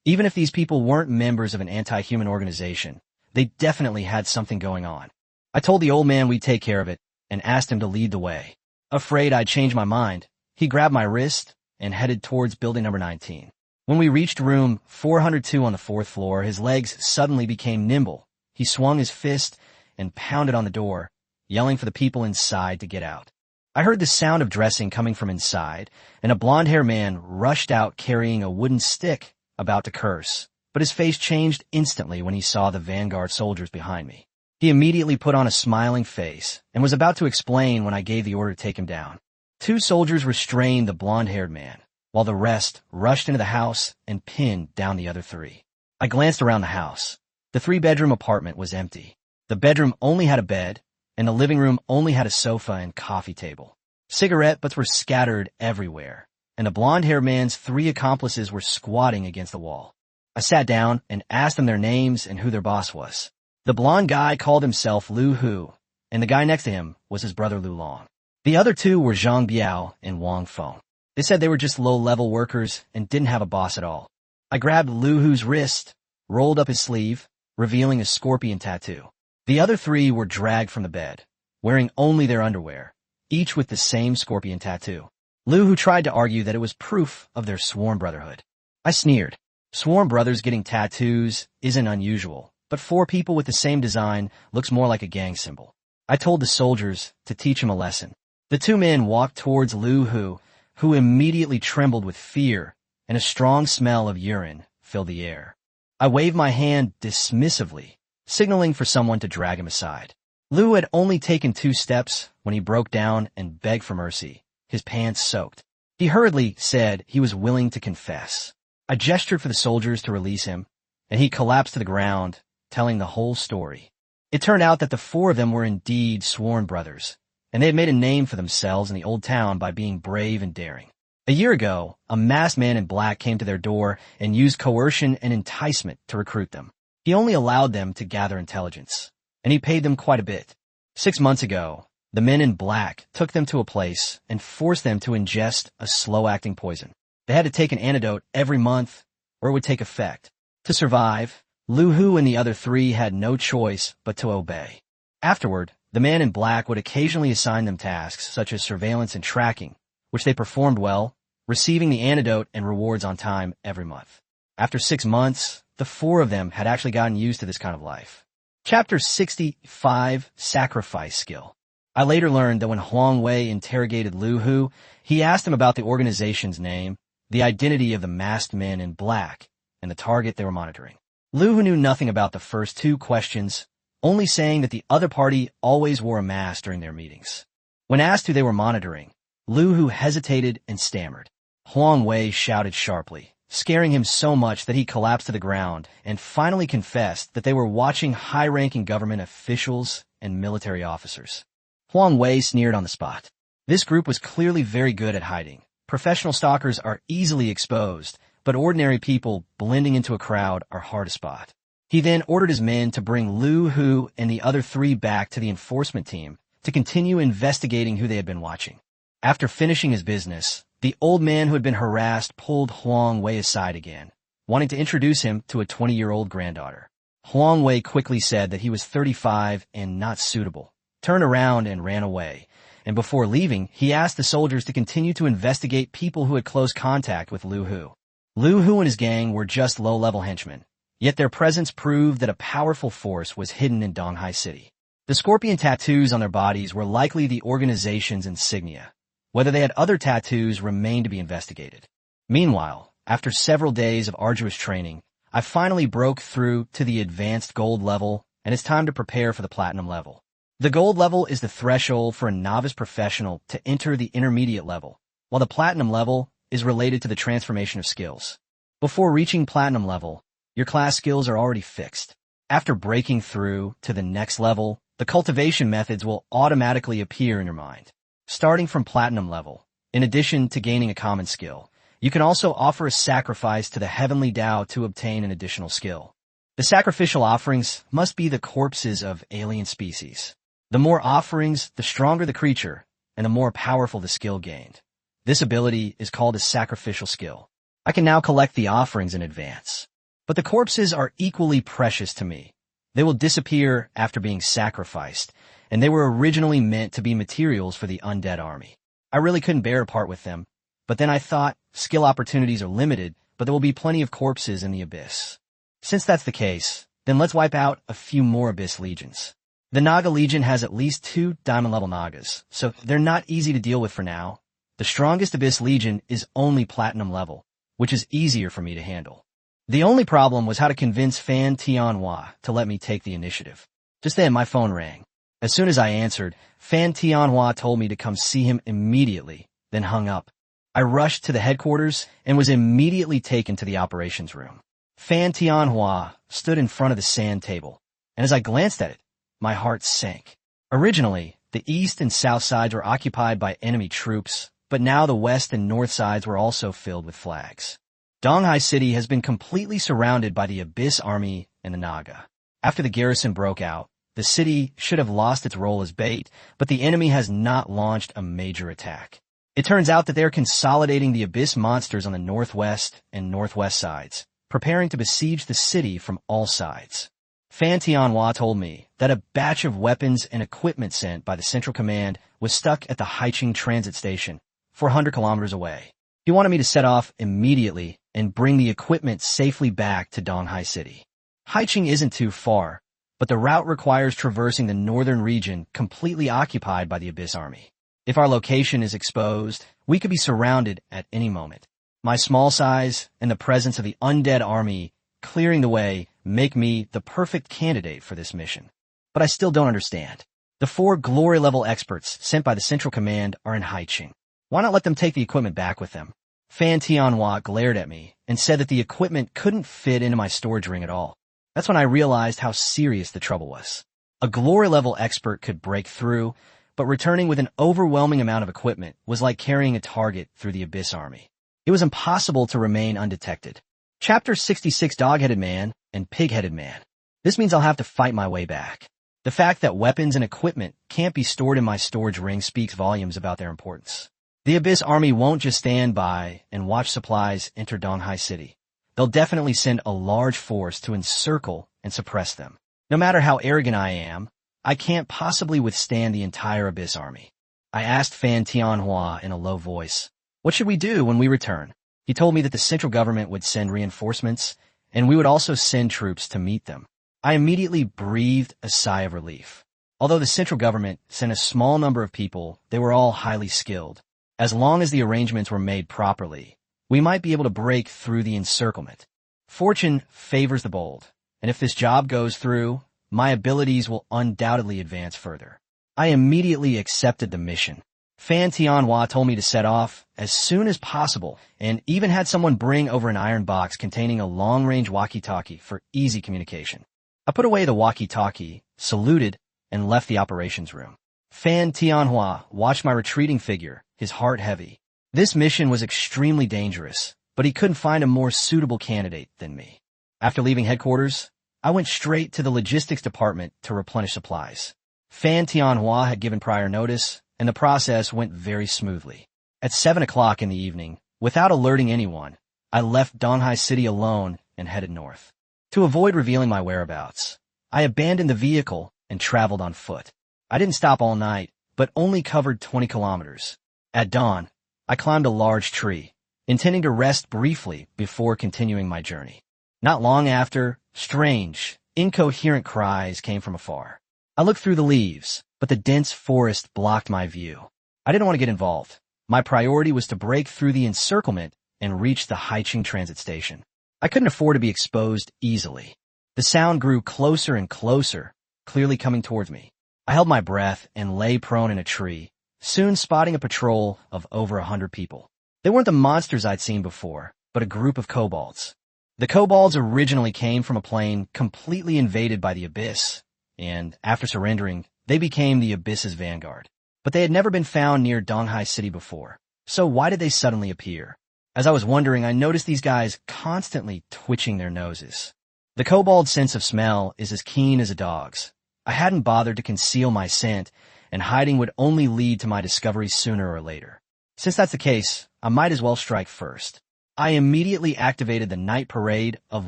Even if these people weren't members of an anti-human organization, they definitely had something going on. I told the old man we'd take care of it and asked him to lead the way. Afraid I'd changed my mind, he grabbed my wrist and headed towards building number 19. When we reached room 402 on the 4th floor, his legs suddenly became nimble. He swung his fist and pounded on the door, yelling for the people inside to get out. I heard the sound of dressing coming from inside, and a blonde-haired man rushed out carrying a wooden stick, about to curse, but his face changed instantly when he saw the Vanguard soldiers behind me. He immediately put on a smiling face and was about to explain when I gave the order to take him down. 2 soldiers restrained the blonde-haired man, while the rest rushed into the house and pinned down the other 3. I glanced around the house. The 3-bedroom apartment was empty. The bedroom only had a bed, and the living room only had a sofa and coffee table. Cigarette butts were scattered everywhere, and the blonde-haired man's 3 accomplices were squatting against the wall. I sat down and asked them their names and who their boss was. The blonde guy called himself Lu Hu, and the guy next to him was his brother Lu Long. The other 2 were Zhang Biao and Wang Feng. They said they were just low-level workers and didn't have a boss at all. I grabbed Lu Hu's wrist, rolled up his sleeve, revealing a scorpion tattoo. The other 3 were dragged from the bed, wearing only their underwear, each with the same scorpion tattoo. Lu Hu tried to argue that it was proof of their sworn brotherhood. I sneered. Sworn brothers getting tattoos isn't unusual, but 4 people with the same design looks more like a gang symbol. I told the soldiers to teach him a lesson. The 2 men walked towards Lu Hu, who immediately trembled with fear, and a strong smell of urine filled the air. I waved my hand dismissively, signaling for someone to drag him aside. Lu had only taken 2 steps when he broke down and begged for mercy, his pants soaked. He hurriedly said he was willing to confess. I gestured for the soldiers to release him, and he collapsed to the ground, telling the whole story. It turned out that the 4 of them were indeed sworn brothers, and they had made a name for themselves in the old town by being brave and daring. A year ago, a masked man in black came to their door and used coercion and enticement to recruit them. He only allowed them to gather intelligence, and he paid them quite a bit. 6 months ago, the men in black took them to a place and forced them to ingest a slow-acting poison. They had to take an antidote every month, or it would take effect. To survive, Lu Hu and the other 3 had no choice but to obey. Afterward, the man in black would occasionally assign them tasks such as surveillance and tracking, which they performed well, receiving the antidote and rewards on time every month. After 6 months, the 4 of them had actually gotten used to this kind of life. Chapter 65, Sacrifice Skill. I later learned that when Huang Wei interrogated Lu Hu, he asked him about the organization's name, the identity of the masked men in black, and the target they were monitoring. Lu Hu knew nothing about the first two questions, only saying that the other party always wore a mask during their meetings. When asked who they were monitoring, Lu Hu hesitated and stammered. Huang Wei shouted sharply, scaring him so much that he collapsed to the ground and finally confessed that they were watching high-ranking government officials and military officers. Huang Wei sneered on the spot. This group was clearly very good at hiding. Professional stalkers are easily exposed, but ordinary people blending into a crowd are hard to spot. He then ordered his men to bring Lu Hu and the other three back to the enforcement team to continue investigating who they had been watching. After finishing his business, the old man who had been harassed pulled Huang Wei aside again, wanting to introduce him to a 20-year-old granddaughter. Huang Wei quickly said that he was 35 and not suitable, turned around and ran away, and before leaving, he asked the soldiers to continue to investigate people who had close contact with Lu Hu. Lu Hu and his gang were just low-level henchmen, yet their presence proved that a powerful force was hidden in Donghai City. The scorpion tattoos on their bodies were likely the organization's insignia. Whether they had other tattoos remained to be investigated. Meanwhile, after several days of arduous training, I finally broke through to the advanced gold level, and it's time to prepare for the platinum level. The gold level is the threshold for a novice professional to enter the intermediate level, while the platinum level is related to the transformation of skills. Before reaching platinum level, your class skills are already fixed. After breaking through to the next level, the cultivation methods will automatically appear in your mind. Starting from platinum level, in addition to gaining a common skill, you can also offer a sacrifice to the heavenly Tao to obtain an additional skill. The sacrificial offerings must be the corpses of alien species. The more offerings, the stronger the creature, and the more powerful the skill gained. This ability is called a sacrificial skill. I can now collect the offerings in advance. But the corpses are equally precious to me. They will disappear after being sacrificed, and they were originally meant to be materials for the undead army. I really couldn't bear to part with them, but then I thought skill opportunities are limited, but there will be plenty of corpses in the Abyss. Since that's the case, then let's wipe out a few more Abyss legions. The Naga Legion has at least 2 diamond-level Nagas, so they're not easy to deal with for now. The strongest Abyss Legion is only platinum level, which is easier for me to handle. The only problem was how to convince Fan Tianhua to let me take the initiative. Just then, my phone rang. As soon as I answered, Fan Tianhua told me to come see him immediately, then hung up. I rushed to the headquarters and was immediately taken to the operations room. Fan Tianhua stood in front of the sand table, and as I glanced at it, my heart sank. Originally, the east and south sides were occupied by enemy troops, but now the west and north sides were also filled with flags. Donghai City has been completely surrounded by the Abyss Army and the Naga. After the garrison broke out, the city should have lost its role as bait, but the enemy has not launched a major attack. It turns out that they are consolidating the Abyss monsters on the northwest and northwest sides, preparing to besiege the city from all sides. Fan Tianhua told me that a batch of weapons and equipment sent by the Central Command was stuck at the Haiqing transit station, 400 kilometers away. He wanted me to set off immediately and bring the equipment safely back to Donghai City. Haiqing isn't too far, but the route requires traversing the northern region completely occupied by the Abyss Army. If our location is exposed, we could be surrounded at any moment. My small size and the presence of the undead army clearing the way make me the perfect candidate for this mission. But I still don't understand. The 4 glory-level experts sent by the Central Command are in Haiqing. Why not let them take the equipment back with them? Fan Tianhua glared at me and said that the equipment couldn't fit into my storage ring at all. That's when I realized how serious the trouble was. A glory-level expert could break through, but returning with an overwhelming amount of equipment was like carrying a target through the Abyss Army. It was impossible to remain undetected. Chapter 66 Dog-Headed Man and Pig-Headed Man. This means I'll have to fight my way back. The fact that weapons and equipment can't be stored in my storage ring speaks volumes about their importance. The Abyss Army won't just stand by and watch supplies enter Donghai City. They'll definitely send a large force to encircle and suppress them. No matter how arrogant I am, I can't possibly withstand the entire Abyss Army. I asked Fan Tianhua in a low voice, "What should we do when we return?" He told me that the central government would send reinforcements, and we would also send troops to meet them. I immediately breathed a sigh of relief. Although the central government sent a small number of people, they were all highly skilled. As long as the arrangements were made properly, we might be able to break through the encirclement. Fortune favors the bold, and if this job goes through, my abilities will undoubtedly advance further. I immediately accepted the mission. Fan Tianhua told me to set off as soon as possible and even had someone bring over an iron box containing a long-range walkie-talkie for easy communication. I put away the walkie-talkie, saluted, and left the operations room. Fan Tianhua watched my retreating figure, his heart heavy. This mission was extremely dangerous, but he couldn't find a more suitable candidate than me. After leaving headquarters, I went straight to the logistics department to replenish supplies. Fan Tianhua had given prior notice, and the process went very smoothly. At 7 o'clock in the evening, without alerting anyone, I left Donghai City alone and headed north. To avoid revealing my whereabouts, I abandoned the vehicle and traveled on foot. I didn't stop all night, but only covered 20 kilometers. At dawn, I climbed a large tree, intending to rest briefly before continuing my journey. Not long after, strange, incoherent cries came from afar. I looked through the leaves, but the dense forest blocked my view. I didn't want to get involved. My priority was to break through the encirclement and reach the Haiqing transit station. I couldn't afford to be exposed easily. The sound grew closer and closer, clearly coming towards me. I held my breath and lay prone in a tree, soon spotting a patrol of over 100 people. They weren't the monsters I'd seen before, but a group of kobolds. The kobolds originally came from a plane completely invaded by the Abyss, and after surrendering, they became the Abyss's vanguard. But they had never been found near Donghai City before, so why did they suddenly appear? As I was wondering, I noticed these guys constantly twitching their noses. The kobold's sense of smell is as keen as a dog's. I hadn't bothered to conceal my scent, and hiding would only lead to my discovery sooner or later. Since that's the case, I might as well strike first. I immediately activated the night parade of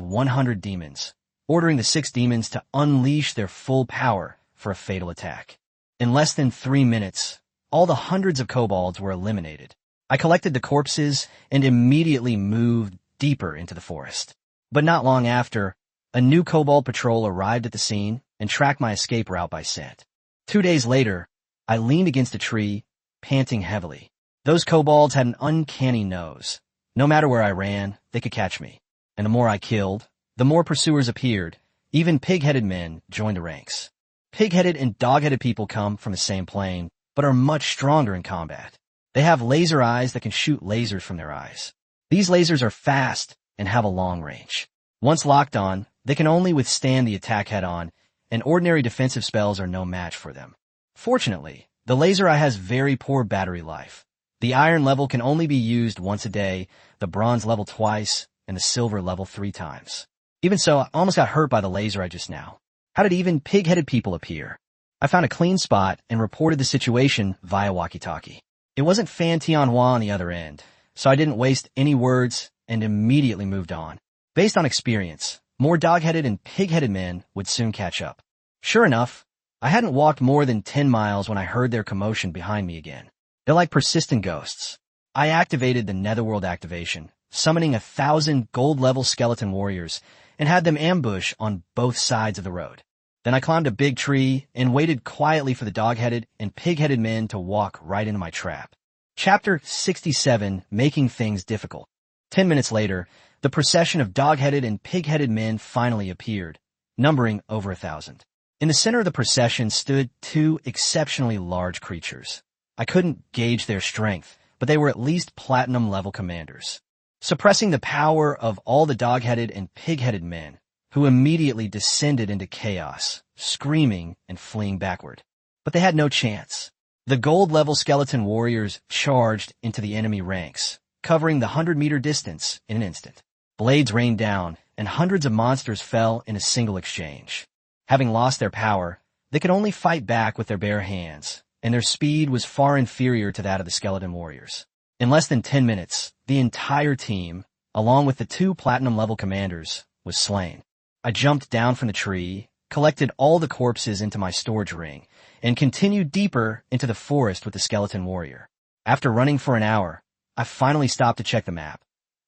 100 demons, ordering the 6 demons to unleash their full power for a fatal attack. In less than 3 minutes, all the hundreds of kobolds were eliminated. I collected the corpses and immediately moved deeper into the forest. But not long after, a new kobold patrol arrived at the scene and tracked my escape route by scent. 2 days later, I leaned against a tree, panting heavily. Those kobolds had an uncanny nose. No matter where I ran, they could catch me. And the more I killed, the more pursuers appeared. Even pig-headed men joined the ranks. Pig-headed and dog-headed people come from the same plane, but are much stronger in combat. They have laser eyes that can shoot lasers from their eyes. These lasers are fast and have a long range. Once locked on, they can only withstand the attack head-on, and ordinary defensive spells are no match for them. Fortunately, the laser eye has very poor battery life. The iron level can only be used once a day, the bronze level twice, and the silver level 3 times. Even so, I almost got hurt by the laser eye just now. How did even pig-headed people appear? I found a clean spot and reported the situation via walkie-talkie. It wasn't Fan Tianhua on the other end, so I didn't waste any words and immediately moved on. Based on experience, more dog-headed and pig-headed men would soon catch up. Sure enough, I hadn't walked more than 10 miles when I heard their commotion behind me again. They're like persistent ghosts. I activated the Netherworld activation, summoning 1,000 gold-level skeleton warriors, and had them ambush on both sides of the road. Then I climbed a big tree and waited quietly for the dog-headed and pig-headed men to walk right into my trap. Chapter 67, Making Things Difficult. 10 minutes later, the procession of dog-headed and pig-headed men finally appeared, numbering over 1,000. In the center of the procession stood 2 exceptionally large creatures. I couldn't gauge their strength, but they were at least platinum-level commanders, suppressing the power of all the dog-headed and pig-headed men, who immediately descended into chaos, screaming and fleeing backward. But they had no chance. The gold-level skeleton warriors charged into the enemy ranks, covering the 100-meter distance in an instant. Blades rained down, and hundreds of monsters fell in a single exchange. Having lost their power, they could only fight back with their bare hands, and their speed was far inferior to that of the skeleton warriors. In less than 10 minutes, the entire team, along with the 2 platinum-level commanders, was slain. I jumped down from the tree, collected all the corpses into my storage ring, and continued deeper into the forest with the skeleton warrior. After running for an hour, I finally stopped to check the map,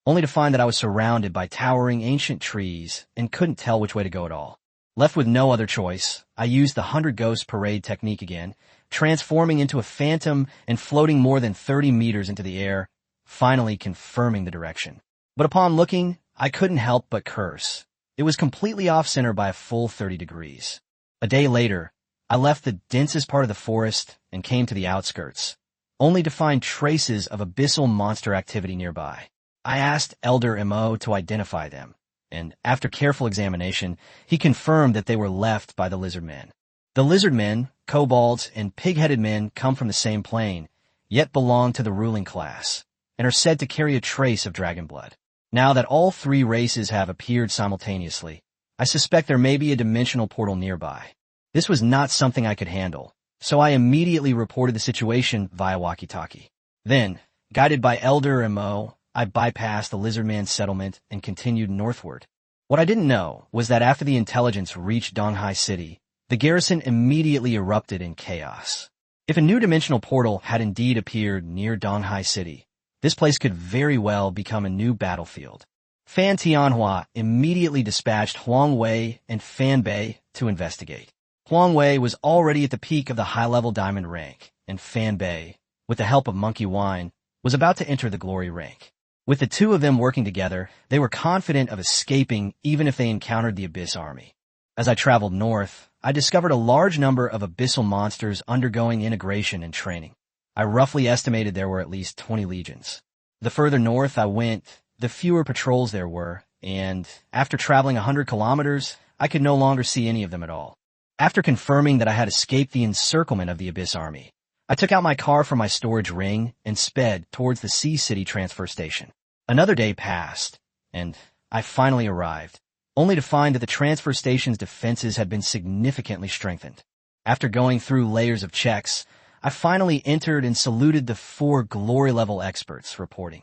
only to find that I was surrounded by towering ancient trees and couldn't tell which way to go at all. Left with no other choice, I used the 100 Ghost Parade technique again, transforming into a phantom and floating more than 30 meters into the air, finally confirming the direction. But upon looking, I couldn't help but curse. It was completely off-center by a full 30 degrees. A day later, I left the densest part of the forest and came to the outskirts, only to find traces of abyssal monster activity nearby. I asked Elder Mo to identify them, and after careful examination, he confirmed that they were left by the lizard men. The lizard men, kobolds, and pig-headed men come from the same plane, yet belong to the ruling class, and are said to carry a trace of dragon blood. Now that all three races have appeared simultaneously, I suspect there may be a dimensional portal nearby. This was not something I could handle, so I immediately reported the situation via walkie-talkie. Then, guided by Elder Mo, I bypassed the Lizardman settlement and continued northward. What I didn't know was that after the intelligence reached Donghai City, the garrison immediately erupted in chaos. If a new dimensional portal had indeed appeared near Donghai City, this place could very well become a new battlefield. Fan Tianhua immediately dispatched Huang Wei and Fan Bei to investigate. Huang Wei was already at the peak of the high-level diamond rank, and Fan Bei, with the help of Monkey Wine, was about to enter the glory rank. With the two of them working together, they were confident of escaping even if they encountered the Abyss army. As I traveled north, I discovered a large number of abyssal monsters undergoing integration and training. I roughly estimated there were at least 20 legions. The further north I went, the fewer patrols there were, and after traveling 100 kilometers, I could no longer see any of them at all. After confirming that I had escaped the encirclement of the Abyss army, I took out my car from my storage ring and sped towards the Sea City transfer station. Another day passed, and I finally arrived, only to find that the transfer station's defenses had been significantly strengthened. After going through layers of checks, I finally entered and saluted the 4 glory-level experts, reporting.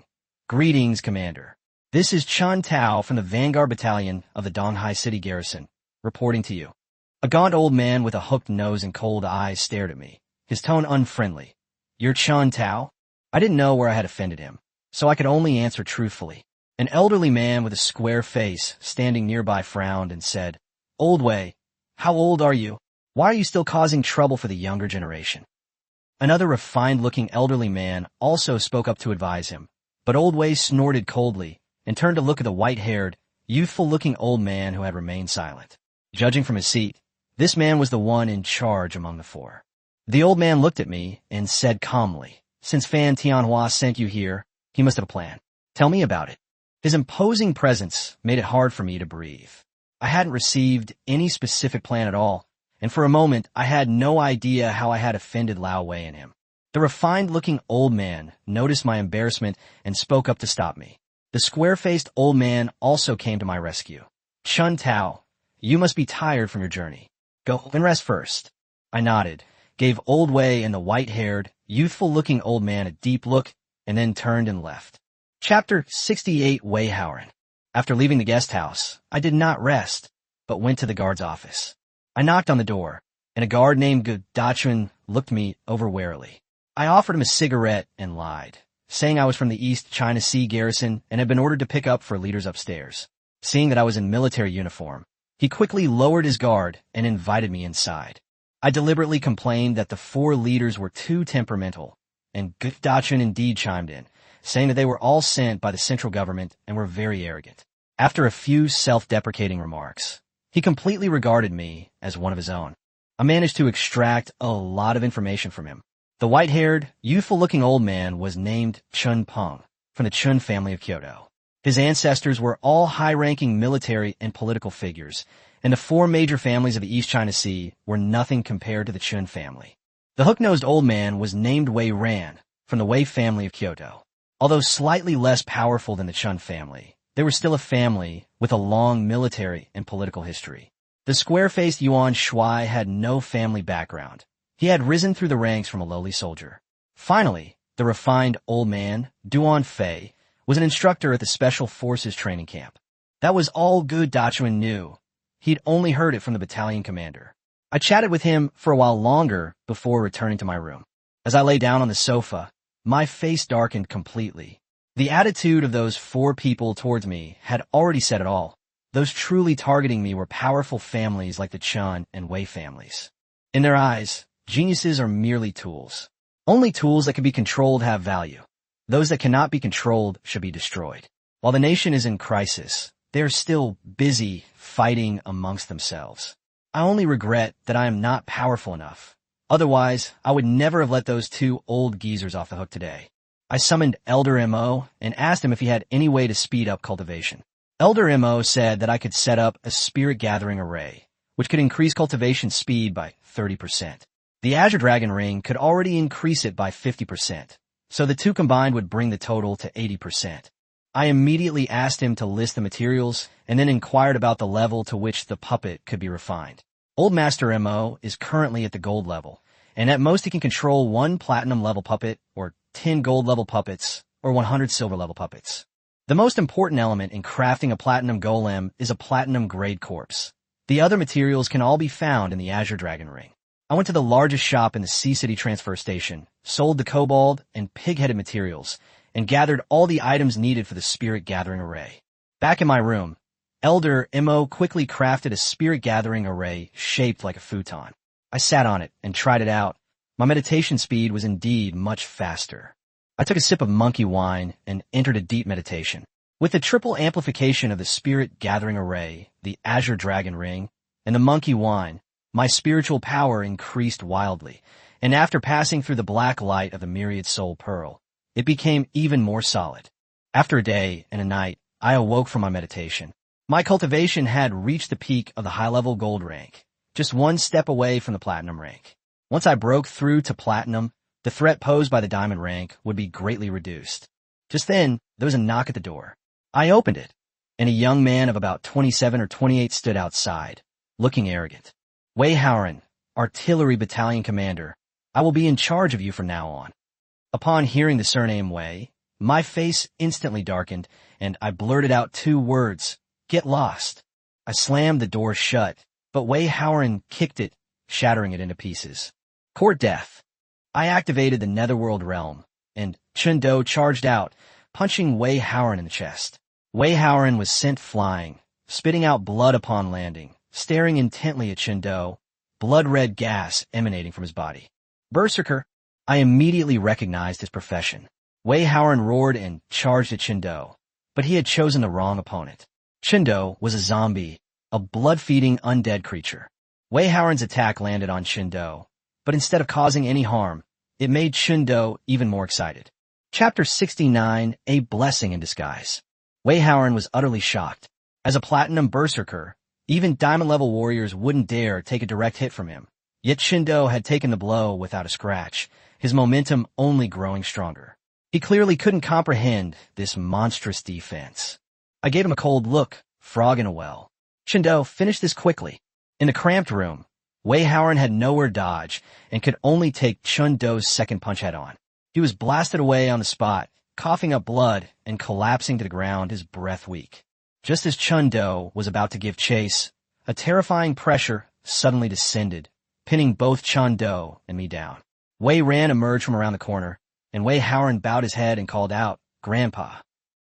Greetings, Commander. This is Chun Tao from the Vanguard Battalion of the Donghai City Garrison, reporting to you. A gaunt old man with a hooked nose and cold eyes stared at me, his tone unfriendly. You're Chun Tao? I didn't know where I had offended him, so I could only answer truthfully. An elderly man with a square face standing nearby frowned and said, Old Wei, how old are you? Why are you still causing trouble for the younger generation? Another refined-looking elderly man also spoke up to advise him, but Old Wei snorted coldly and turned to look at the white-haired, youthful-looking old man who had remained silent. Judging from his seat, this man was the one in charge among the 4. The old man looked at me and said calmly, Since Fan Tianhua sent you here, he must have a plan. Tell me about it. His imposing presence made it hard for me to breathe. I hadn't received any specific plan at all, and for a moment I had no idea how I had offended Lao Wei and him. The refined-looking old man noticed my embarrassment and spoke up to stop me. The square-faced old man also came to my rescue. Chun Tao, you must be tired from your journey. Go and rest first. I nodded, gave Old Wei and the white-haired, youthful-looking old man a deep look, and then turned and left. Chapter 68 Wei Haoren. After leaving the guest house, I did not rest, but went to the guard's office. I knocked on the door, and a guard named Gudachuan looked me over warily. I offered him a cigarette and lied, saying I was from the East China Sea Garrison and had been ordered to pick up for leaders upstairs. Seeing that I was in military uniform, he quickly lowered his guard and invited me inside. I deliberately complained that the 4 leaders were too temperamental, and Gudachuan indeed chimed in, saying that they were all sent by the central government and were very arrogant. After a few self-deprecating remarks, he completely regarded me as one of his own. I managed to extract a lot of information from him. The white-haired, youthful-looking old man was named Chun Peng, from the Chun family of Kyoto. His ancestors were all high-ranking military and political figures, and the 4 major families of the East China Sea were nothing compared to the Chun family. The hook-nosed old man was named Wei Ran, from the Wei family of Kyoto. Although slightly less powerful than the Chun family, they were still a family with a long military and political history. The square-faced Yuan Shui had no family background. He had risen through the ranks from a lowly soldier. Finally, the refined old man, Duan Fei, was an instructor at the Special Forces training camp. That was all Gudachuan knew. He'd only heard it from the battalion commander. I chatted with him for a while longer before returning to my room. As I lay down on the sofa, my face darkened completely. The attitude of those 4 people towards me had already said it all. Those truly targeting me were powerful families like the Chun and Wei families. In their eyes, geniuses are merely tools. Only tools that can be controlled have value. Those that cannot be controlled should be destroyed. While the nation is in crisis, they are still busy fighting amongst themselves. I only regret that I am not powerful enough. Otherwise, I would never have let those two old geezers off the hook today. I summoned Elder Mo and asked him if he had any way to speed up cultivation. Elder Mo said that I could set up a spirit gathering array, which could increase cultivation speed by 30%. The Azure Dragon Ring could already increase it by 50%, so the two combined would bring the total to 80%. I immediately asked him to list the materials and then inquired about the level to which the puppet could be refined. Old Master Mo is currently at the gold level, and at most he can control 1 platinum level puppet, or 10 gold level puppets, or 100 silver level puppets. The most important element in crafting a platinum golem is a platinum grade corpse. The other materials can all be found in the Azure Dragon Ring. I went to the largest shop in the Sea City transfer station, sold the kobold and pig-headed materials, and gathered all the items needed for the spirit gathering array. Back in my room, Elder Mo quickly crafted a spirit gathering array shaped like a futon. I sat on it and tried it out. My meditation speed was indeed much faster. I took a sip of monkey wine and entered a deep meditation. With the triple amplification of the spirit gathering array, the Azure Dragon Ring, and the monkey wine, my spiritual power increased wildly, and after passing through the black light of the myriad soul pearl, it became even more solid. After a day and a night, I awoke from my meditation. My cultivation had reached the peak of the high-level gold rank, just one step away from the platinum rank. Once I broke through to platinum, the threat posed by the diamond rank would be greatly reduced. Just then, there was a knock at the door. I opened it, and a young man of about 27 or 28 stood outside, looking arrogant. Wei Howren, Artillery Battalion Commander, I will be in charge of you from now on. Upon hearing the surname Wei, my face instantly darkened, and I blurted out 2 words, "Get lost." I slammed the door shut, but Wei Howren kicked it, shattering it into pieces. Court death. I activated the Netherworld realm, and Chen Do charged out, punching Wei Howren in the chest. Wei Howren was sent flying, spitting out blood upon landing, staring intently at Chen Do, blood-red gas emanating from his body. Berserker. I immediately recognized his profession. Wei Howren roared and charged at Chen Do, but he had chosen the wrong opponent. Chen Do was a zombie, a blood-feeding undead creature. Wei Howren's attack landed on Chen Do, but instead of causing any harm, it made Chen Do even more excited. Chapter 69, A Blessing in Disguise. Wei Howren was utterly shocked. As a platinum berserker, even diamond-level warriors wouldn't dare take a direct hit from him. Yet Chen Do had taken the blow without a scratch, his momentum only growing stronger. He clearly couldn't comprehend this monstrous defense. I gave him a cold look, frog in a well. Chen Do, finish this quickly. In the cramped room, Wei Howren had nowhere to dodge and could only take Chen Do's second punch head-on. He was blasted away on the spot, coughing up blood and collapsing to the ground, his breath weak. Just as Chen Do was about to give chase, a terrifying pressure suddenly descended, pinning both Chen Do and me down. Wei Ran emerged from around the corner, and Wei Howren bowed his head and called out, "Grandpa."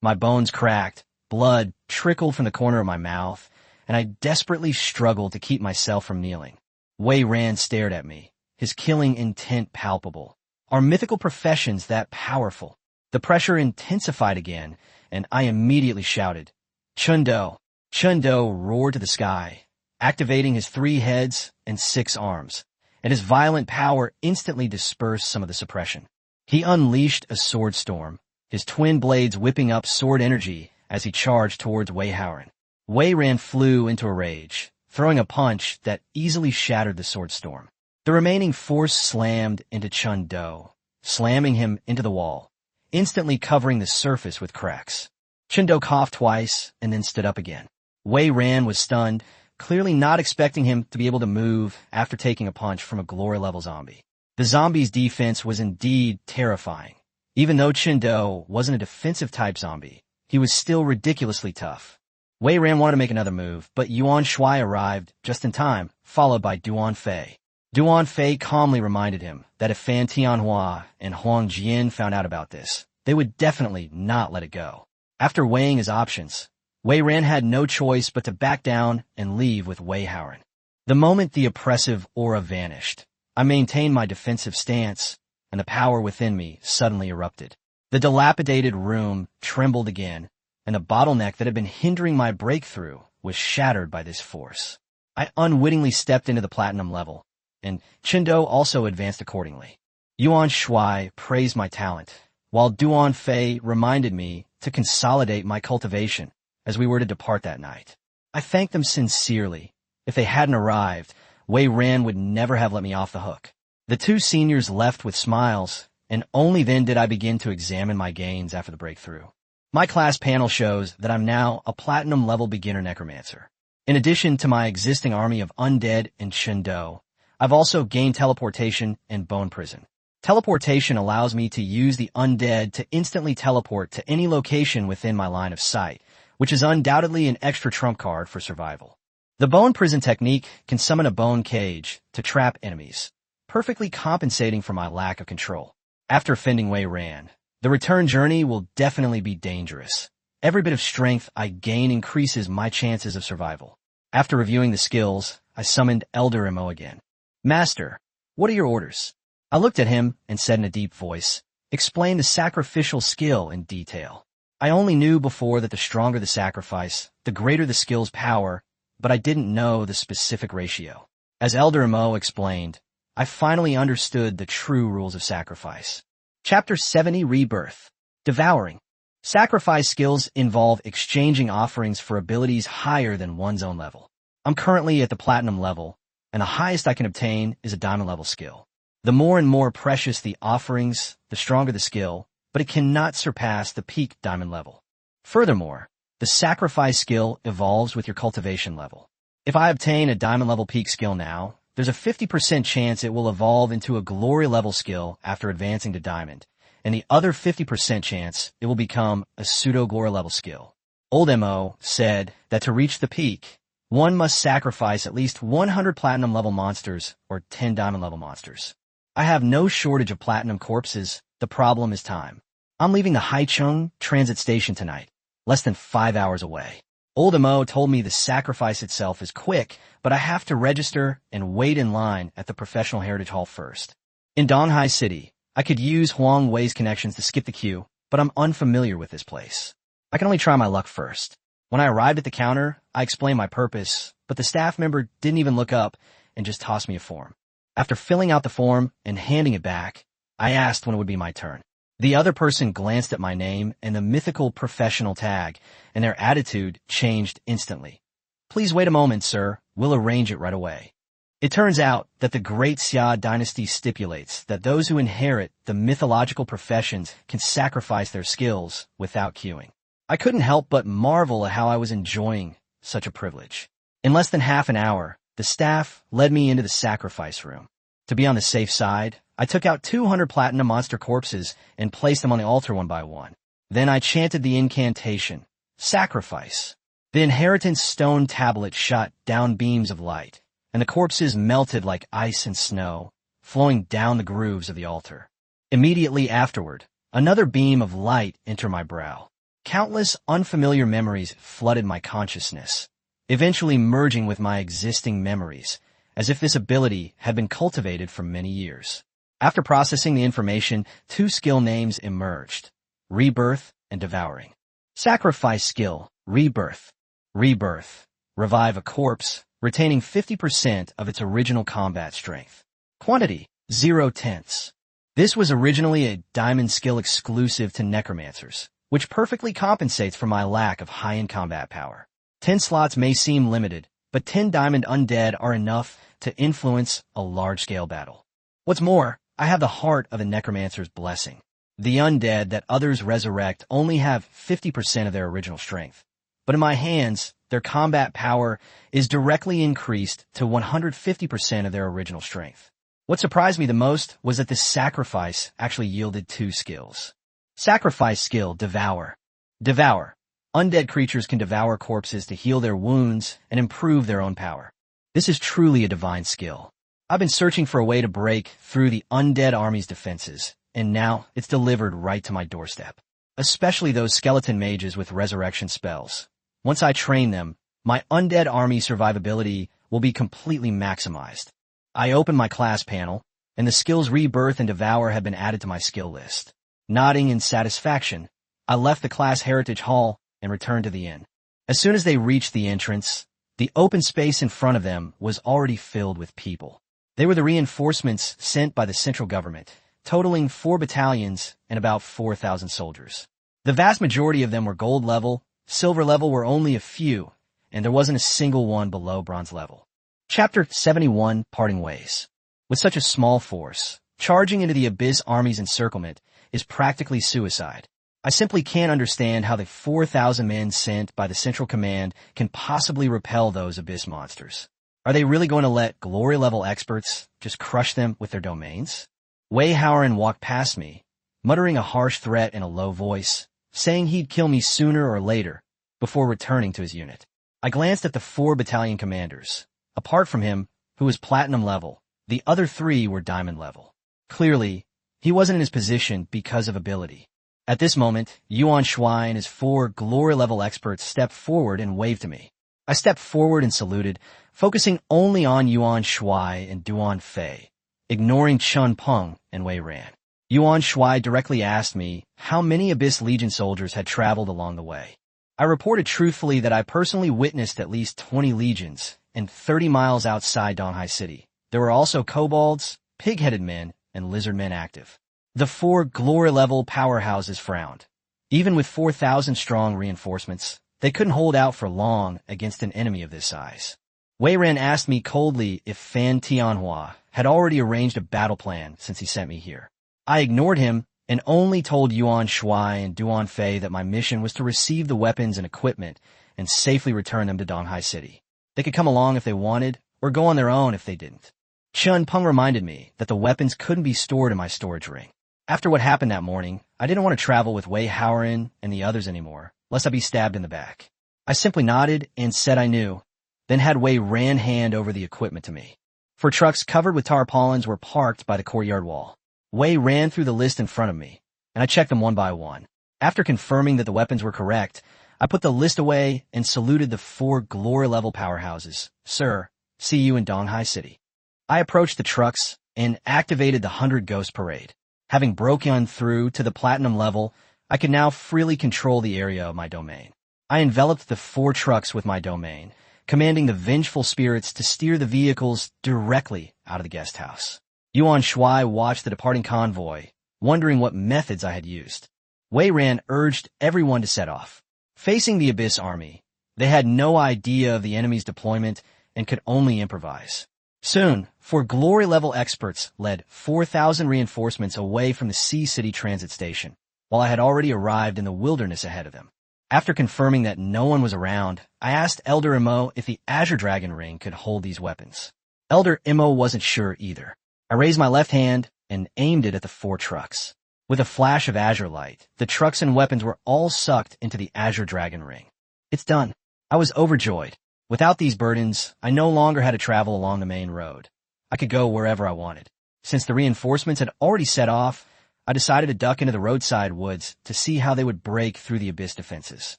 My bones cracked, blood trickled from the corner of my mouth, and I desperately struggled to keep myself from kneeling. Wei Ran stared at me, his killing intent palpable. Are mythical professions that powerful? The pressure intensified again, and I immediately shouted, "Chen Do." Chen Do roared to the sky, activating his 3 heads and 6 arms, and his violent power instantly dispersed some of the suppression. He unleashed a sword storm, his twin blades whipping up sword energy as he charged towards Wei Howren. Wei Ran flew into a rage, throwing a punch that easily shattered the sword storm. The remaining force slammed into Chen Do, slamming him into the wall, instantly covering the surface with cracks. Chen Do coughed twice and then stood up again. Wei Ran was stunned, clearly not expecting him to be able to move after taking a punch from a glory-level zombie. The zombie's defense was indeed terrifying. Even though Chen Do wasn't a defensive-type zombie, he was still ridiculously tough. Wei Ran wanted to make another move, but Yuan Shui arrived just in time, followed by Duan Fei. Duan Fei calmly reminded him that if Fan Tianhua and Huang Jian found out about this, they would definitely not let it go. After weighing his options, Wei Ran had no choice but to back down and leave with Wei Howren. The moment the oppressive aura vanished, I maintained my defensive stance, and the power within me suddenly erupted. The dilapidated room trembled again, and the bottleneck that had been hindering my breakthrough was shattered by this force. I unwittingly stepped into the platinum level, and Chengdu also advanced accordingly. Yuan Shui praised my talent, while Duan Fei reminded me to consolidate my cultivation as we were to depart that night. I thanked them sincerely. If they hadn't arrived, Wei Ran would never have let me off the hook. The two seniors left with smiles, and only then did I begin to examine my gains after the breakthrough. My class panel shows that I'm now a platinum-level beginner necromancer. In addition to my existing army of undead and Chengdu, I've also gained teleportation and bone prison. Teleportation allows me to use the undead to instantly teleport to any location within my line of sight, which is undoubtedly an extra trump card for survival. The bone prison technique can summon a bone cage to trap enemies, perfectly compensating for my lack of control. After fending Wei Ran, the return journey will definitely be dangerous. Every bit of strength I gain increases my chances of survival. After reviewing the skills, I summoned Elder Mo again. Master, what are your orders? I looked at him and said in a deep voice, explain the sacrificial skill in detail. I only knew before that the stronger the sacrifice, the greater the skill's power, but I didn't know the specific ratio. As Elder Mo explained, I finally understood the true rules of sacrifice. Chapter 70 Rebirth. Devouring. Sacrifice skills involve exchanging offerings for abilities higher than one's own level. I'm currently at the platinum level, and the highest I can obtain is a diamond level skill. The more and more precious the offerings, the stronger the skill, but it cannot surpass the peak diamond level. Furthermore, the sacrifice skill evolves with your cultivation level. If I obtain a diamond level peak skill now, there's a 50% chance it will evolve into a glory level skill after advancing to diamond, and the other 50% chance it will become a pseudo-glory level skill. Old Mo said that to reach the peak, one must sacrifice at least 100 platinum level monsters or 10 diamond level monsters. I have no shortage of platinum corpses. The problem is time. I'm leaving the Haicheng transit station tonight, less than 5 hours away. Old Mo told me the sacrifice itself is quick, but I have to register and wait in line at the Professional Heritage Hall first. In Donghai City, I could use Huang Wei's connections to skip the queue, but I'm unfamiliar with this place. I can only try my luck first. When I arrived at the counter, I explained my purpose, but the staff member didn't even look up and just tossed me a form. After filling out the form and handing it back, I asked when it would be my turn. The other person glanced at my name and the mythical professional tag, and their attitude changed instantly. Please wait a moment, sir. We'll arrange it right away. It turns out that the Great Xia dynasty stipulates that those who inherit the mythological professions can sacrifice their skills without queuing. I couldn't help but marvel at how I was enjoying such a privilege. In less than half an hour, the staff led me into the sacrifice room. To be on the safe side, I took out 200 platinum monster corpses and placed them on the altar one by one. Then I chanted the incantation, Sacrifice. The inheritance stone tablet shot down beams of light, and the corpses melted like ice and snow, flowing down the grooves of the altar. Immediately afterward, another beam of light entered my brow. Countless unfamiliar memories flooded my consciousness, eventually merging with my existing memories, as if this ability had been cultivated for many years. After processing the information, two skill names emerged, Rebirth and Devouring. Sacrifice skill, Rebirth. Rebirth. Revive a corpse, retaining 50% of its original combat strength. Quantity, 0/10. This was originally a diamond skill exclusive to necromancers, which perfectly compensates for my lack of high-end combat power. 10 slots may seem limited, but 10 diamond undead are enough to influence a large-scale battle. What's more, I have the heart of a necromancer's blessing. The undead that others resurrect only have 50% of their original strength, but in my hands, their combat power is directly increased to 150% of their original strength. What surprised me the most was that this sacrifice actually yielded two skills. Sacrifice skill, Devour. Devour. Undead creatures can devour corpses to heal their wounds and improve their own power. This is truly a divine skill. I've been searching for a way to break through the undead army's defenses, and now it's delivered right to my doorstep. Especially those skeleton mages with resurrection spells. Once I train them, my undead army survivability will be completely maximized. I open my class panel, and the skills Rebirth and Devour have been added to my skill list. Nodding in satisfaction, I left the class heritage hall and returned to the inn. As soon as they reached the entrance, the open space in front of them was already filled with people. They were the reinforcements sent by the central government, totaling 4 battalions and about 4,000 soldiers. The vast majority of them were gold level, silver level were only a few, and there wasn't a single one below bronze level. Chapter 71, Parting Ways. With such a small force, charging into the Abyss Army's encirclement is practically suicide. I simply can't understand how the 4,000 men sent by the Central Command can possibly repel those Abyss monsters. Are they really going to let glory-level experts just crush them with their domains? Wei Haoren walked past me, muttering a harsh threat in a low voice, saying he'd kill me sooner or later, before returning to his unit. I glanced at the 4 battalion commanders. Apart from him, who was platinum level, the other 3 were diamond level. Clearly, he wasn't in his position because of ability. At this moment, Yuan Shuai and his 4 glory-level experts stepped forward and waved to me. I stepped forward and saluted, focusing only on Yuan Shuai and Duan Fei, ignoring Chun Peng and Wei Ran. Yuan Shuai directly asked me how many Abyss Legion soldiers had traveled along the way. I reported truthfully that I personally witnessed at least 20 legions, and 30 miles outside Donghai City. There were also kobolds, pig-headed men, and lizard men active. The 4 glory-level powerhouses frowned. Even with 4,000 strong reinforcements, they couldn't hold out for long against an enemy of this size. Wei Ran asked me coldly if Fan Tianhua had already arranged a battle plan since he sent me here. I ignored him and only told Yuan Shuai and Duan Fei that my mission was to receive the weapons and equipment and safely return them to Donghai City. They could come along if they wanted, or go on their own if they didn't. Chun Peng reminded me that the weapons couldn't be stored in my storage ring. After what happened that morning, I didn't want to travel with Wei Haoren and the others anymore, lest I be stabbed in the back. I simply nodded and said I knew, then had Wei Ran hand over the equipment to me. 4 trucks covered with tarpaulins were parked by the courtyard wall. Wei ran through the list in front of me, and I checked them one by one. After confirming that the weapons were correct, I put the list away and saluted the 4 glory-level powerhouses. Sir, see you in Donghai City. I approached the trucks and activated the 100 Ghost Parade. Having broken through to the platinum level, I could now freely control the area of my domain. I enveloped the 4 trucks with my domain, commanding the vengeful spirits to steer the vehicles directly out of the guest house. Yuan Shuai watched the departing convoy, wondering what methods I had used. Wei Ran urged everyone to set off. Facing the Abyss Army, they had no idea of the enemy's deployment and could only improvise. Soon, 4 glory-level experts led 4,000 reinforcements away from the Sea City Transit Station, while I had already arrived in the wilderness ahead of them. After confirming that no one was around, I asked Elder Imo if the Azure Dragon Ring could hold these weapons. Elder Imo wasn't sure either. I raised my left hand and aimed it at the 4 trucks. With a flash of azure light, the trucks and weapons were all sucked into the Azure Dragon Ring. It's done. I was overjoyed. Without these burdens, I no longer had to travel along the main road. I could go wherever I wanted. Since the reinforcements had already set off, I decided to duck into the roadside woods to see how they would break through the Abyss defenses.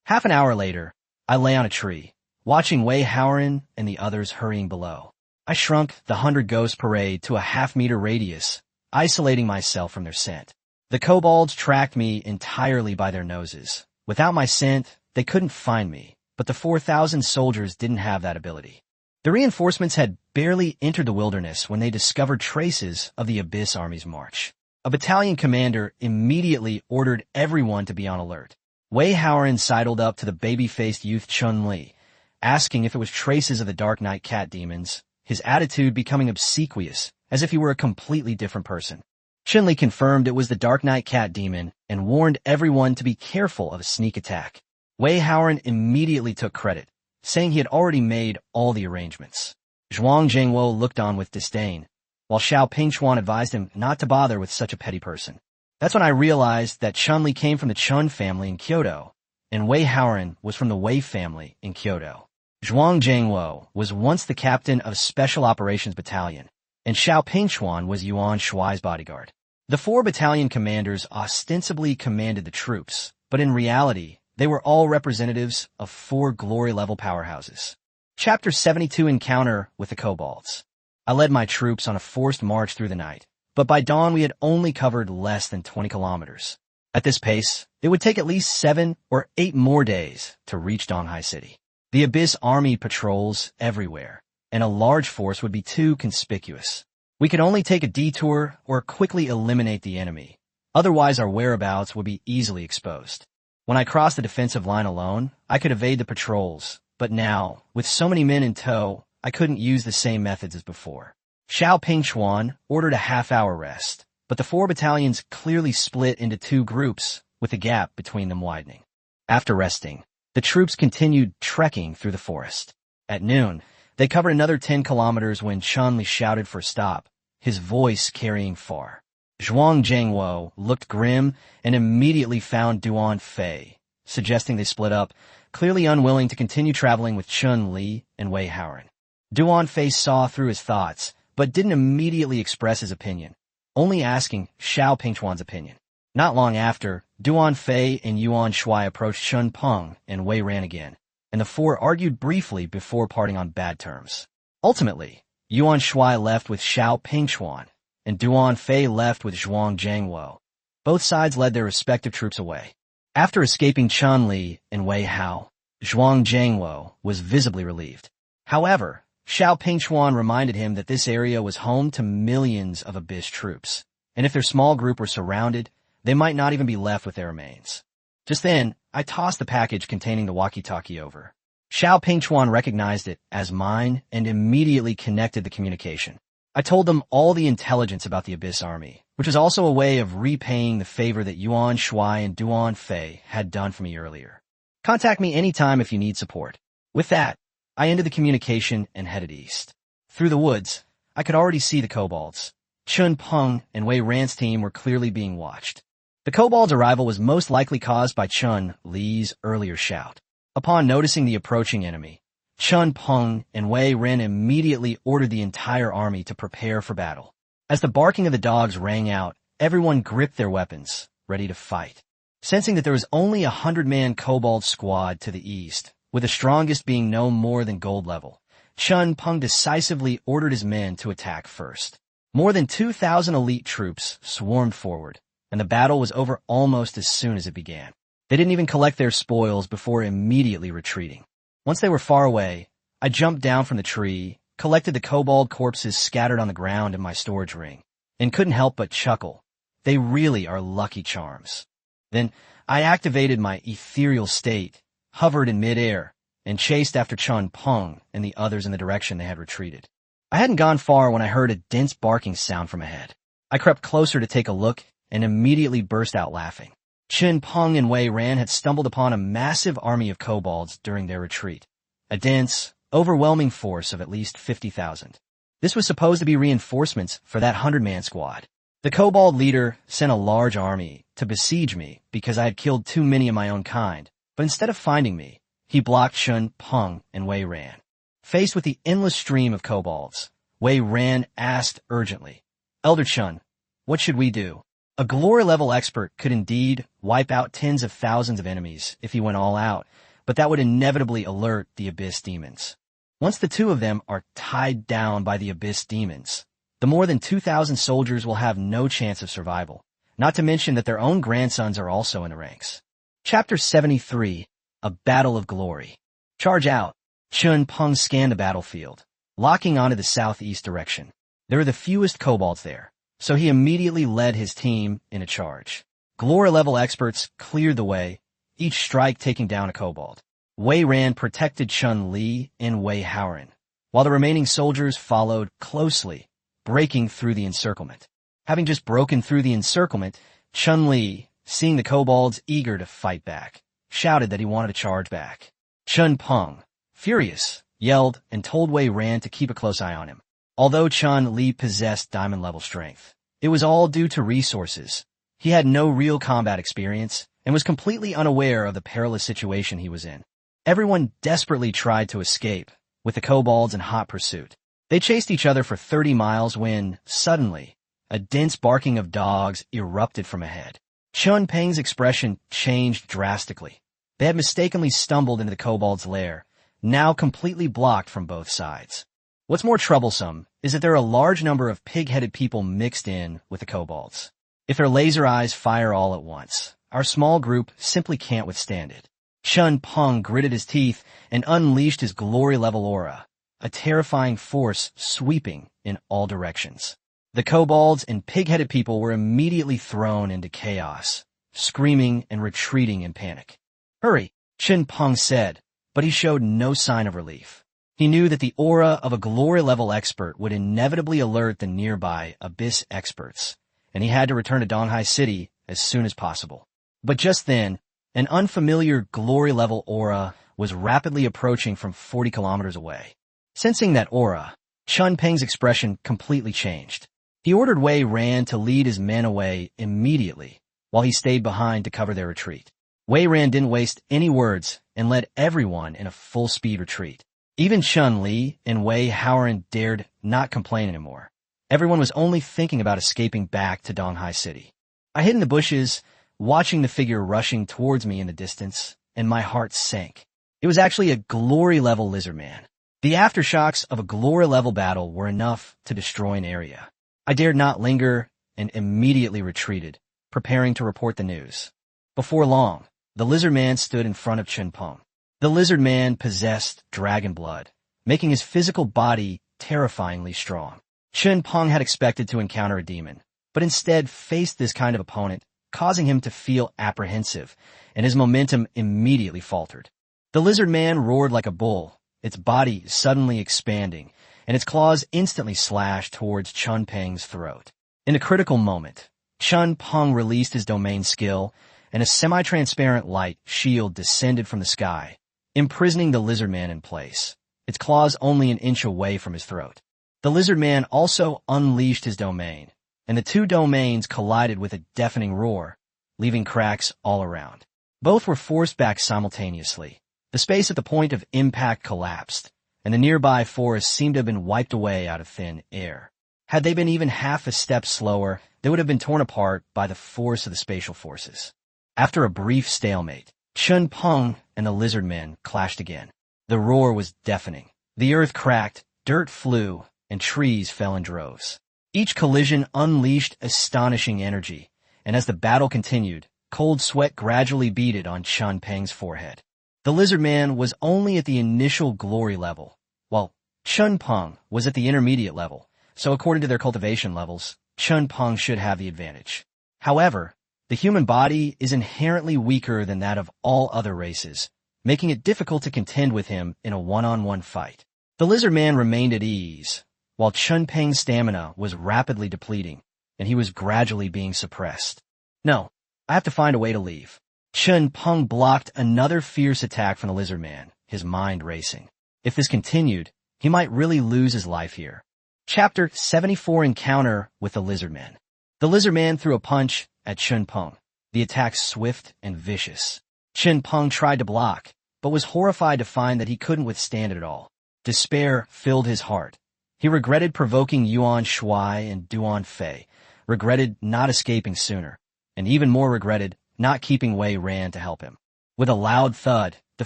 Half an hour later, I lay on a tree, watching Wei Haoren and the others hurrying below. I shrunk the 100 Ghost Parade to a half-meter radius, isolating myself from their scent. The kobolds tracked me entirely by their noses. Without my scent, they couldn't find me, but the 4,000 soldiers didn't have that ability. The reinforcements had barely entered the wilderness when they discovered traces of the Abyss Army's march. A battalion commander immediately ordered everyone to be on alert. Wei Haoren sidled up to the baby-faced youth Chun Li, asking if it was traces of the Dark Knight cat demons, his attitude becoming obsequious, as if he were a completely different person. Chun Li confirmed it was the Dark Knight cat demon and warned everyone to be careful of a sneak attack. Wei Haoren immediately took credit, saying he had already made all the arrangements. Zhuang Zhengwo looked on with disdain, while Xiao Pingchuan advised him not to bother with such a petty person. That's when I realized that Chun Li came from the Chun family in Kyoto, and Wei Haoren was from the Wei family in Kyoto. Zhuang Zhengwo was once the captain of a Special Operations Battalion, and Xiao Pingchuan was Yuan Shuai's bodyguard. The 4 battalion commanders ostensibly commanded the troops, but in reality, they were all representatives of 4 glory-level powerhouses. Chapter 72 Encounter with the Kobolds. I led my troops on a forced march through the night, but by dawn we had only covered less than 20 kilometers. At this pace, it would take at least 7 or 8 more days to reach Donghai City. The Abyss Army patrols everywhere, and a large force would be too conspicuous. We could only take a detour or quickly eliminate the enemy. Otherwise, our whereabouts would be easily exposed. When I crossed the defensive line alone, I could evade the patrols, but now, with so many men in tow, I couldn't use the same methods as before. Xiao Pingchuan ordered a half-hour rest, but the 4 battalions clearly split into 2 groups, with the gap between them widening. After resting, the troops continued trekking through the forest. At noon, they covered another 10 kilometers when Chun Li shouted for a stop, his voice carrying far. Zhuang Zhengwo looked grim and immediately found Duan Fei, suggesting they split up, clearly unwilling to continue traveling with Chun Li and Wei Haoren. Duan Fei saw through his thoughts, but didn't immediately express his opinion, only asking Xiao Pingchuan's opinion. Not long after, Duan Fei and Yuan Shuai approached Chun Peng and Wei Ran again, and the 4 argued briefly before parting on bad terms. Ultimately, Yuan Shuai left with Xiao Pingchuan, and Duan Fei left with Zhuang Zhengwo. Both sides led their respective troops away. After escaping Chun Li and Wei Hao, Zhuang Zhengwo was visibly relieved. However, Xiao Pingchuan reminded him that this area was home to millions of Abyss troops, and if their small group were surrounded, they might not even be left with their remains. Just then, I tossed the package containing the walkie-talkie over. Xiao Pingchuan recognized it as mine and immediately connected the communication. I told them all the intelligence about the Abyss Army, which was also a way of repaying the favor that Yuan Shuai and Duan Fei had done for me earlier. Contact me anytime if you need support. With that, I ended the communication and headed east. Through the woods, I could already see the kobolds. Chun Peng and Wei Ran's team were clearly being watched. The kobolds' arrival was most likely caused by Chun Li's earlier shout. Upon noticing the approaching enemy, Chun Peng and Wei Ran immediately ordered the entire army to prepare for battle. As the barking of the dogs rang out, everyone gripped their weapons, ready to fight. Sensing that there was only a 100-man kobold squad to the east, with the strongest being no more than gold level, Chun Peng decisively ordered his men to attack first. More than 2,000 elite troops swarmed forward, and the battle was over almost as soon as it began. They didn't even collect their spoils before immediately retreating. Once they were far away, I jumped down from the tree, collected the kobold corpses scattered on the ground in my storage ring, and couldn't help but chuckle. They really are lucky charms. Then I activated my ethereal state, hovered in midair, and chased after Chun Peng and the others in the direction they had retreated. I hadn't gone far when I heard a dense barking sound from ahead. I crept closer to take a look and immediately burst out laughing. Chun Peng and Wei Ran had stumbled upon a massive army of kobolds during their retreat, a dense, overwhelming force of at least 50,000. This was supposed to be reinforcements for that 100-man squad. The kobold leader sent a large army to besiege me because I had killed too many of my own kind, but instead of finding me, he blocked Chun Peng and Wei Ran. Faced with the endless stream of kobolds, Wei Ran asked urgently, "Elder Chun, what should we do?" A glory-level expert could indeed wipe out tens of thousands of enemies if he went all out, but that would inevitably alert the Abyss demons. Once the 2 of them are tied down by the Abyss demons, the more than 2,000 soldiers will have no chance of survival, not to mention that their own grandsons are also in the ranks. Chapter 73, A Battle of Glory. Charge out. Chun Peng scanned the battlefield, locking onto the southeast direction. There are the fewest kobolds there, so he immediately led his team in a charge. Glory-level experts cleared the way, each strike taking down a kobold. Wei Ran protected Chun Li and Wei Haoren, while the remaining soldiers followed closely, breaking through the encirclement. Having just broken through the encirclement, Chun Li, seeing the kobolds eager to fight back, shouted that he wanted to charge back. Chun Peng, furious, yelled and told Wei Ran to keep a close eye on him. Although Chun Li possessed diamond-level strength, it was all due to resources. He had no real combat experience and was completely unaware of the perilous situation he was in. Everyone desperately tried to escape, with the kobolds in hot pursuit. They chased each other for 30 miles when, suddenly, a dense barking of dogs erupted from ahead. Chun Peng's expression changed drastically. They had mistakenly stumbled into the kobold's lair, now completely blocked from both sides. What's more troublesome is that there are a large number of pig-headed people mixed in with the kobolds. If their laser eyes fire all at once, our small group simply can't withstand it. Chun Peng gritted his teeth and unleashed his glory-level aura, a terrifying force sweeping in all directions. The kobolds and pig-headed people were immediately thrown into chaos, screaming and retreating in panic. "Hurry," Chun Peng said, but he showed no sign of relief. He knew that the aura of a glory-level expert would inevitably alert the nearby Abyss experts, and he had to return to Donghai City as soon as possible. But just then, an unfamiliar glory-level aura was rapidly approaching from 40 kilometers away. Sensing that aura, Chun Peng's expression completely changed. He ordered Wei Ran to lead his men away immediately, while he stayed behind to cover their retreat. Wei Ran didn't waste any words and led everyone in a full-speed retreat. Even Chun Li and Wei Haoran dared not complain anymore. Everyone was only thinking about escaping back to Donghai City. I hid in the bushes, watching the figure rushing towards me in the distance, and my heart sank. It was actually a glory-level lizard man. The aftershocks of a glory-level battle were enough to destroy an area. I dared not linger and immediately retreated, preparing to report the news. Before long, the lizard man stood in front of Chun Peng. The lizard man possessed dragon blood, making his physical body terrifyingly strong. Chun Peng had expected to encounter a demon, but instead faced this kind of opponent, causing him to feel apprehensive, and his momentum immediately faltered. The lizard man roared like a bull, its body suddenly expanding, and its claws instantly slashed towards Chun Peng's throat. In a critical moment, Chun Peng released his domain skill, and a semi-transparent light shield descended from the sky, imprisoning the lizard man in place, its claws only an inch away from his throat. The lizard man also unleashed his domain, and the two domains collided with a deafening roar, leaving cracks all around. Both were forced back simultaneously. The space at the point of impact collapsed, and the nearby forest seemed to have been wiped away out of thin air. Had they been even half a step slower, they would have been torn apart by the force of the spatial forces. After a brief stalemate, Chun Peng and the lizard men clashed again. The roar was deafening. The earth cracked, dirt flew, and trees fell in droves. Each collision unleashed astonishing energy, and as the battle continued, cold sweat gradually beaded on Chun Peng's forehead. The lizard man was only at the initial glory level, while Chun Peng was at the intermediate level, so according to their cultivation levels, Chun Peng should have the advantage. However, the human body is inherently weaker than that of all other races, making it difficult to contend with him in a one-on-one fight. The lizard man remained at ease, while Chun Peng's stamina was rapidly depleting, and he was gradually being suppressed. "No, I have to find a way to leave." Chun Peng blocked another fierce attack from the lizard man, his mind racing. If this continued, he might really lose his life here. Chapter 74: Encounter with the Lizard Man. The lizard man threw a punch at Chun Peng, the attack swift and vicious. Chun Peng tried to block, but was horrified to find that he couldn't withstand it at all. Despair filled his heart. He regretted provoking Yuan Shuai and Duan Fei, regretted not escaping sooner, and even more regretted not keeping Wei Ran to help him. With a loud thud, the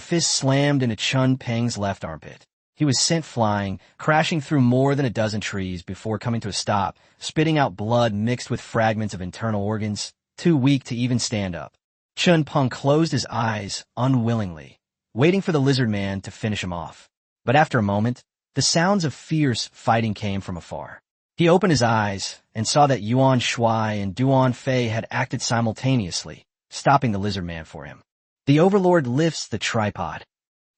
fist slammed into Chun Peng's left armpit. He was sent flying, crashing through more than a dozen trees before coming to a stop, spitting out blood mixed with fragments of internal organs, too weak to even stand up. Chun Peng closed his eyes unwillingly, waiting for the lizard man to finish him off. But after a moment, the sounds of fierce fighting came from afar. He opened his eyes and saw that Yuan Shuai and Duan Fei had acted simultaneously, stopping the lizard man for him. The Overlord lifts the tripod.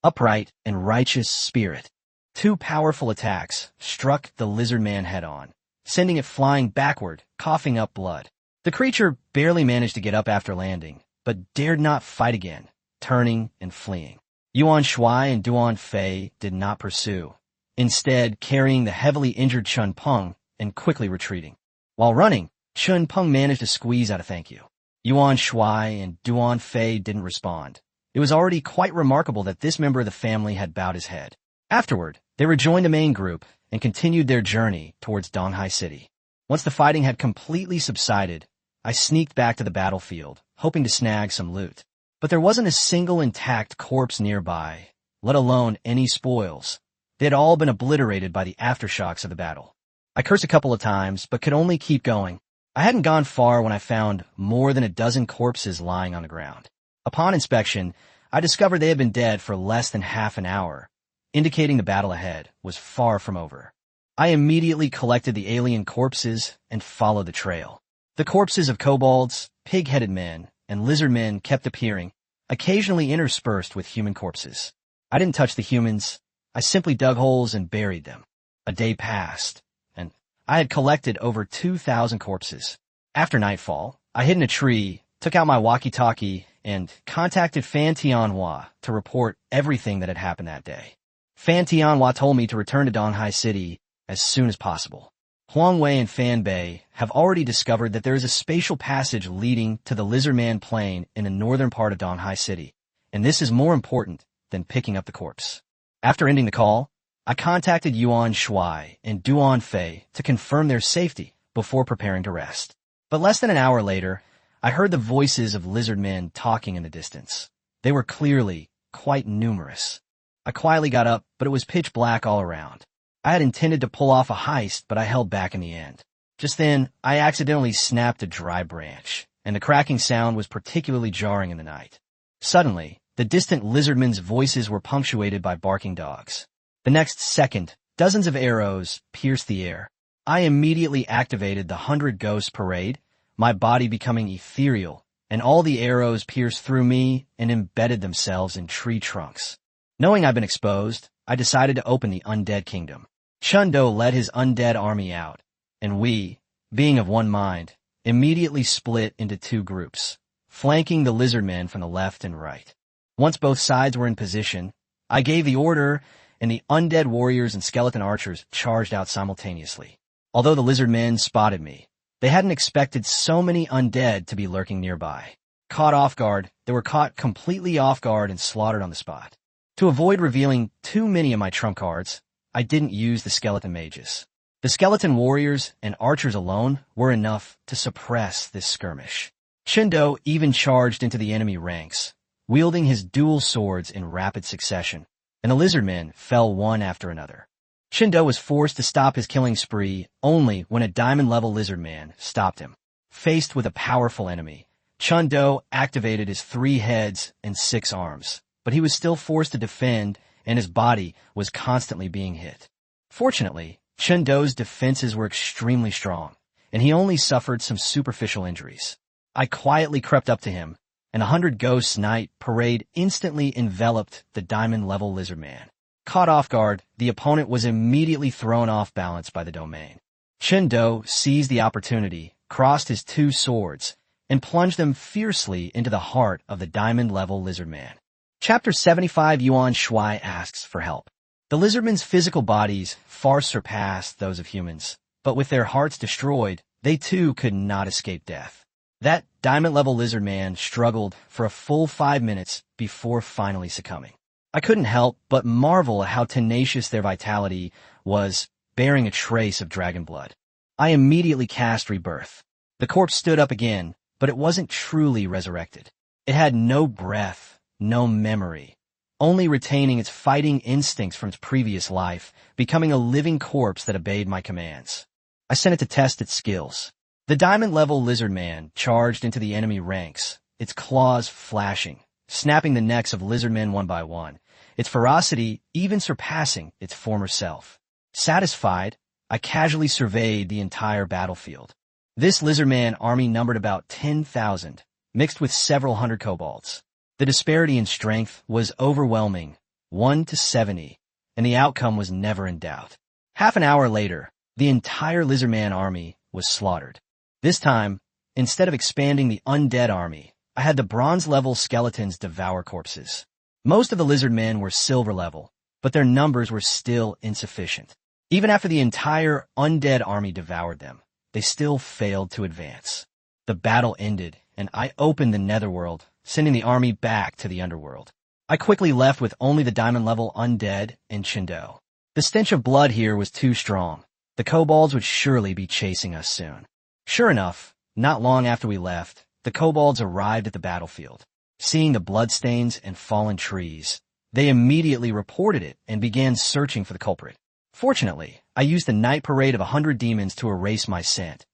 Upright and righteous spirit. Two powerful attacks struck the lizard man head-on, sending it flying backward, coughing up blood. The creature barely managed to get up after landing, but dared not fight again, turning and fleeing. Yuan Shuai and Duan Fei did not pursue, instead carrying the heavily injured Chun Peng and quickly retreating. While running, Chun Peng managed to squeeze out a thank you. Yuan Shuai and Duan Fei didn't respond. It was already quite remarkable that this member of the family had bowed his head. Afterward, they rejoined the main group and continued their journey towards Donghai City. Once the fighting had completely subsided, I sneaked back to the battlefield, hoping to snag some loot. But there wasn't a single intact corpse nearby, let alone any spoils, They had all been obliterated by the aftershocks of the battle. I cursed a couple of times, but could only keep going. I hadn't gone far when I found more than a dozen corpses lying on the ground. Upon inspection, I discovered they had been dead for less than half an hour, indicating the battle ahead was far from over. I immediately collected the alien corpses and followed the trail. The corpses of kobolds, pig-headed men, and lizard men kept appearing, occasionally interspersed with human corpses. I didn't touch the humans. I simply dug holes and buried them. A day passed, and I had collected over 2,000 corpses. After nightfall, I hid in a tree, took out my walkie-talkie, and contacted Fan Tianhua to report everything that had happened that day. Fan Tianhua told me to return to Donghai City as soon as possible. Huang Wei and Fan Bei have already discovered that there is a spatial passage leading to the Lizardman Plain in the northern part of Donghai City, and this is more important than picking up the corpse. After ending the call, I contacted Yuan Shuai and Duan Fei to confirm their safety before preparing to rest. But less than an hour later, I heard the voices of lizard men talking in the distance. They were clearly quite numerous. I quietly got up, but it was pitch black all around. I had intended to pull off a heist, but I held back in the end. Just then, I accidentally snapped a dry branch, and the cracking sound was particularly jarring in the night. Suddenly, the distant lizardmen's voices were punctuated by barking dogs. The next second, dozens of arrows pierced the air. I immediately activated the 100 Ghosts Parade, my body becoming ethereal, and all the arrows pierced through me and embedded themselves in tree trunks. Knowing I'd been exposed, I decided to open the Undead Kingdom. Chun Do led his undead army out, and we, being of one mind, immediately split into two groups, flanking the lizard men from the left and right. Once both sides were in position, I gave the order, and the undead warriors and skeleton archers charged out simultaneously. Although the lizard men spotted me, they hadn't expected so many undead to be lurking nearby. Caught off guard, they were caught completely off guard and slaughtered on the spot. To avoid revealing too many of my trump cards, I didn't use the skeleton mages. The skeleton warriors and archers alone were enough to suppress this skirmish. Shindo even charged into the enemy ranks, wielding his dual swords in rapid succession, and the lizard men fell one after another. Shindo was forced to stop his killing spree only when a diamond-level lizard man stopped him. Faced with a powerful enemy, Chun Do activated his 3 heads and 6 arms, but he was still forced to defend, and his body was constantly being hit. Fortunately, Chun Do's defenses were extremely strong, and he only suffered some superficial injuries. I quietly crept up to him, and 100 Ghosts Night Parade instantly enveloped the diamond-level lizard man. Caught off guard, the opponent was immediately thrown off balance by the domain. Chun Do seized the opportunity, crossed his 2 swords, and plunged them fiercely into the heart of the diamond-level lizard man. Chapter 75 Yuan Shuai asks for help. The lizardmen's physical bodies far surpassed those of humans, but with their hearts destroyed, they too could not escape death. That diamond-level lizard man struggled for a full 5 minutes before finally succumbing. I couldn't help but marvel at how tenacious their vitality was, bearing a trace of dragon blood. I immediately cast Rebirth. The corpse stood up again, but it wasn't truly resurrected. It had no breath, no memory, only retaining its fighting instincts from its previous life, becoming a living corpse that obeyed my commands. I sent it to test its skills. The diamond-level lizard man charged into the enemy ranks, its claws flashing, snapping the necks of lizard men one by one, its ferocity even surpassing its former self. Satisfied, I casually surveyed the entire battlefield. This lizardman army numbered about 10,000, mixed with several hundred kobolds. The disparity in strength was overwhelming, 1 to 70, and the outcome was never in doubt. Half an hour later, the entire lizardman army was slaughtered. This time, instead of expanding the undead army, I had the bronze-level skeletons devour corpses. Most of the lizard men were silver level, but their numbers were still insufficient. Even after the entire undead army devoured them, they still failed to advance. The battle ended, and I opened the netherworld, sending the army back to the underworld. I quickly left with only the diamond-level undead and Chun Do. The stench of blood here was too strong. The kobolds would surely be chasing us soon. Sure enough, not long after we left, the kobolds arrived at the battlefield. Seeing the bloodstains and fallen trees, They immediately reported it and began searching for the culprit. Fortunately, I used the night parade of 100 demons to erase my scent.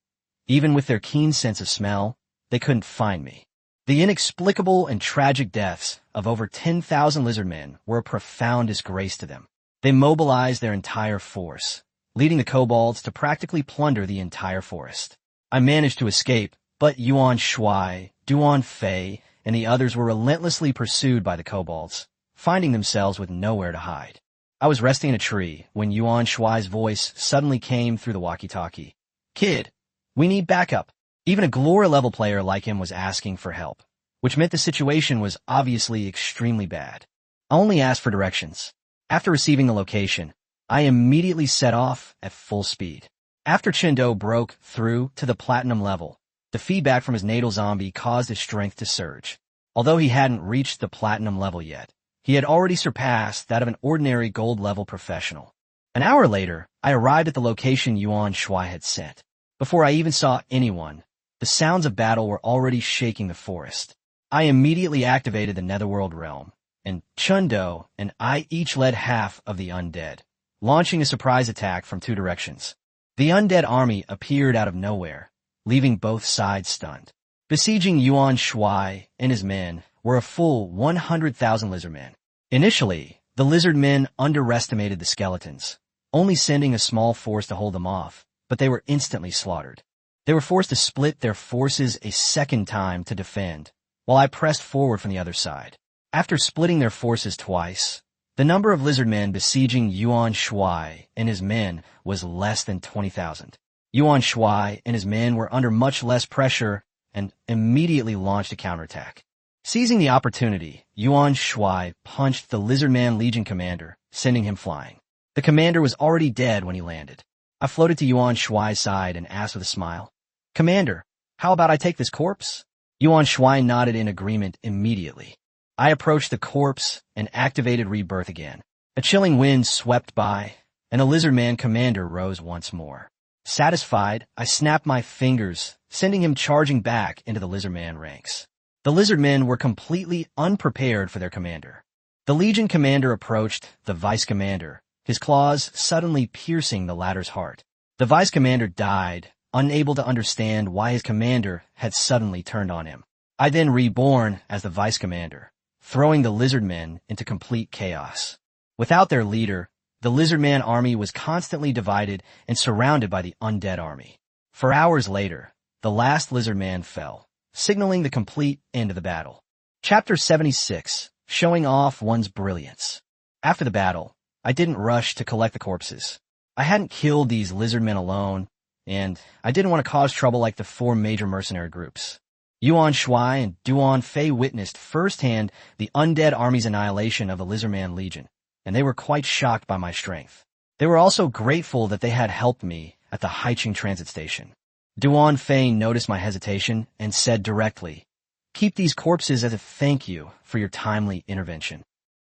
Even with their keen sense of smell, they couldn't find me. The inexplicable and tragic deaths of over 10,000 lizardmen were a profound disgrace to them. They mobilized their entire force, leading the kobolds to practically plunder the entire forest. I managed to escape, but Yuan Shuai, Duan Fei, and the others were relentlessly pursued by the kobolds, finding themselves with nowhere to hide. I was resting in a tree when Yuan Shuai's voice suddenly came through the walkie-talkie. "Kid, we need backup." Even a Glory-level player like him was asking for help, which meant the situation was obviously extremely bad. I only asked for directions. After receiving the location, I immediately set off at full speed. After Chendo broke through to the platinum level, the feedback from his natal zombie caused his strength to surge. Although he hadn't reached the platinum level yet, he had already surpassed that of an ordinary gold-level professional. An hour later, I arrived at the location Yuan Shuai had sent. Before I even saw anyone, the sounds of battle were already shaking the forest. I immediately activated the Netherworld realm, and Chendo and I each led half of the undead, launching a surprise attack from two directions. The undead army appeared out of nowhere, leaving both sides stunned. Besieging Yuan Shuai and his men were a full 100,000 lizardmen. Initially, the lizardmen underestimated the skeletons, only sending a small force to hold them off, but they were instantly slaughtered. They were forced to split their forces a second time to defend, while I pressed forward from the other side. After splitting their forces twice, the number of lizardmen besieging Yuan Shuai and his men was less than 20,000. Yuan Shuai and his men were under much less pressure and immediately launched a counterattack. Seizing the opportunity, Yuan Shuai punched the Lizardman Legion commander, sending him flying. The commander was already dead when he landed. I floated to Yuan Shuai's side and asked with a smile, "Commander, how about I take this corpse?" Yuan Shuai nodded in agreement immediately. I approached the corpse and activated Rebirth again. A chilling wind swept by, and the Lizardman commander rose once more. Satisfied, I snapped my fingers, sending him charging back into the Lizardman ranks. The Lizardmen were completely unprepared for their commander. The Legion commander approached the vice commander, his claws suddenly piercing the latter's heart. The vice commander died, unable to understand why his commander had suddenly turned on him. I then reborn as the vice commander, throwing the Lizardmen into complete chaos. Without their leader, the Lizardman army was constantly divided and surrounded by the undead army. For hours later, the last Lizardman fell, signaling the complete end of the battle. Chapter 76, Showing Off One's Brilliance. After the battle, I didn't rush to collect the corpses. I hadn't killed these Lizardmen alone, and I didn't want to cause trouble like the four major mercenary groups. Yuan Shuai and Duan Fei witnessed firsthand the undead army's annihilation of the Lizardman Legion, and they were quite shocked by my strength. They were also grateful that they had helped me at the Haicheng transit station. Duan Fei noticed my hesitation and said directly, "Keep these corpses as a thank you for your timely intervention."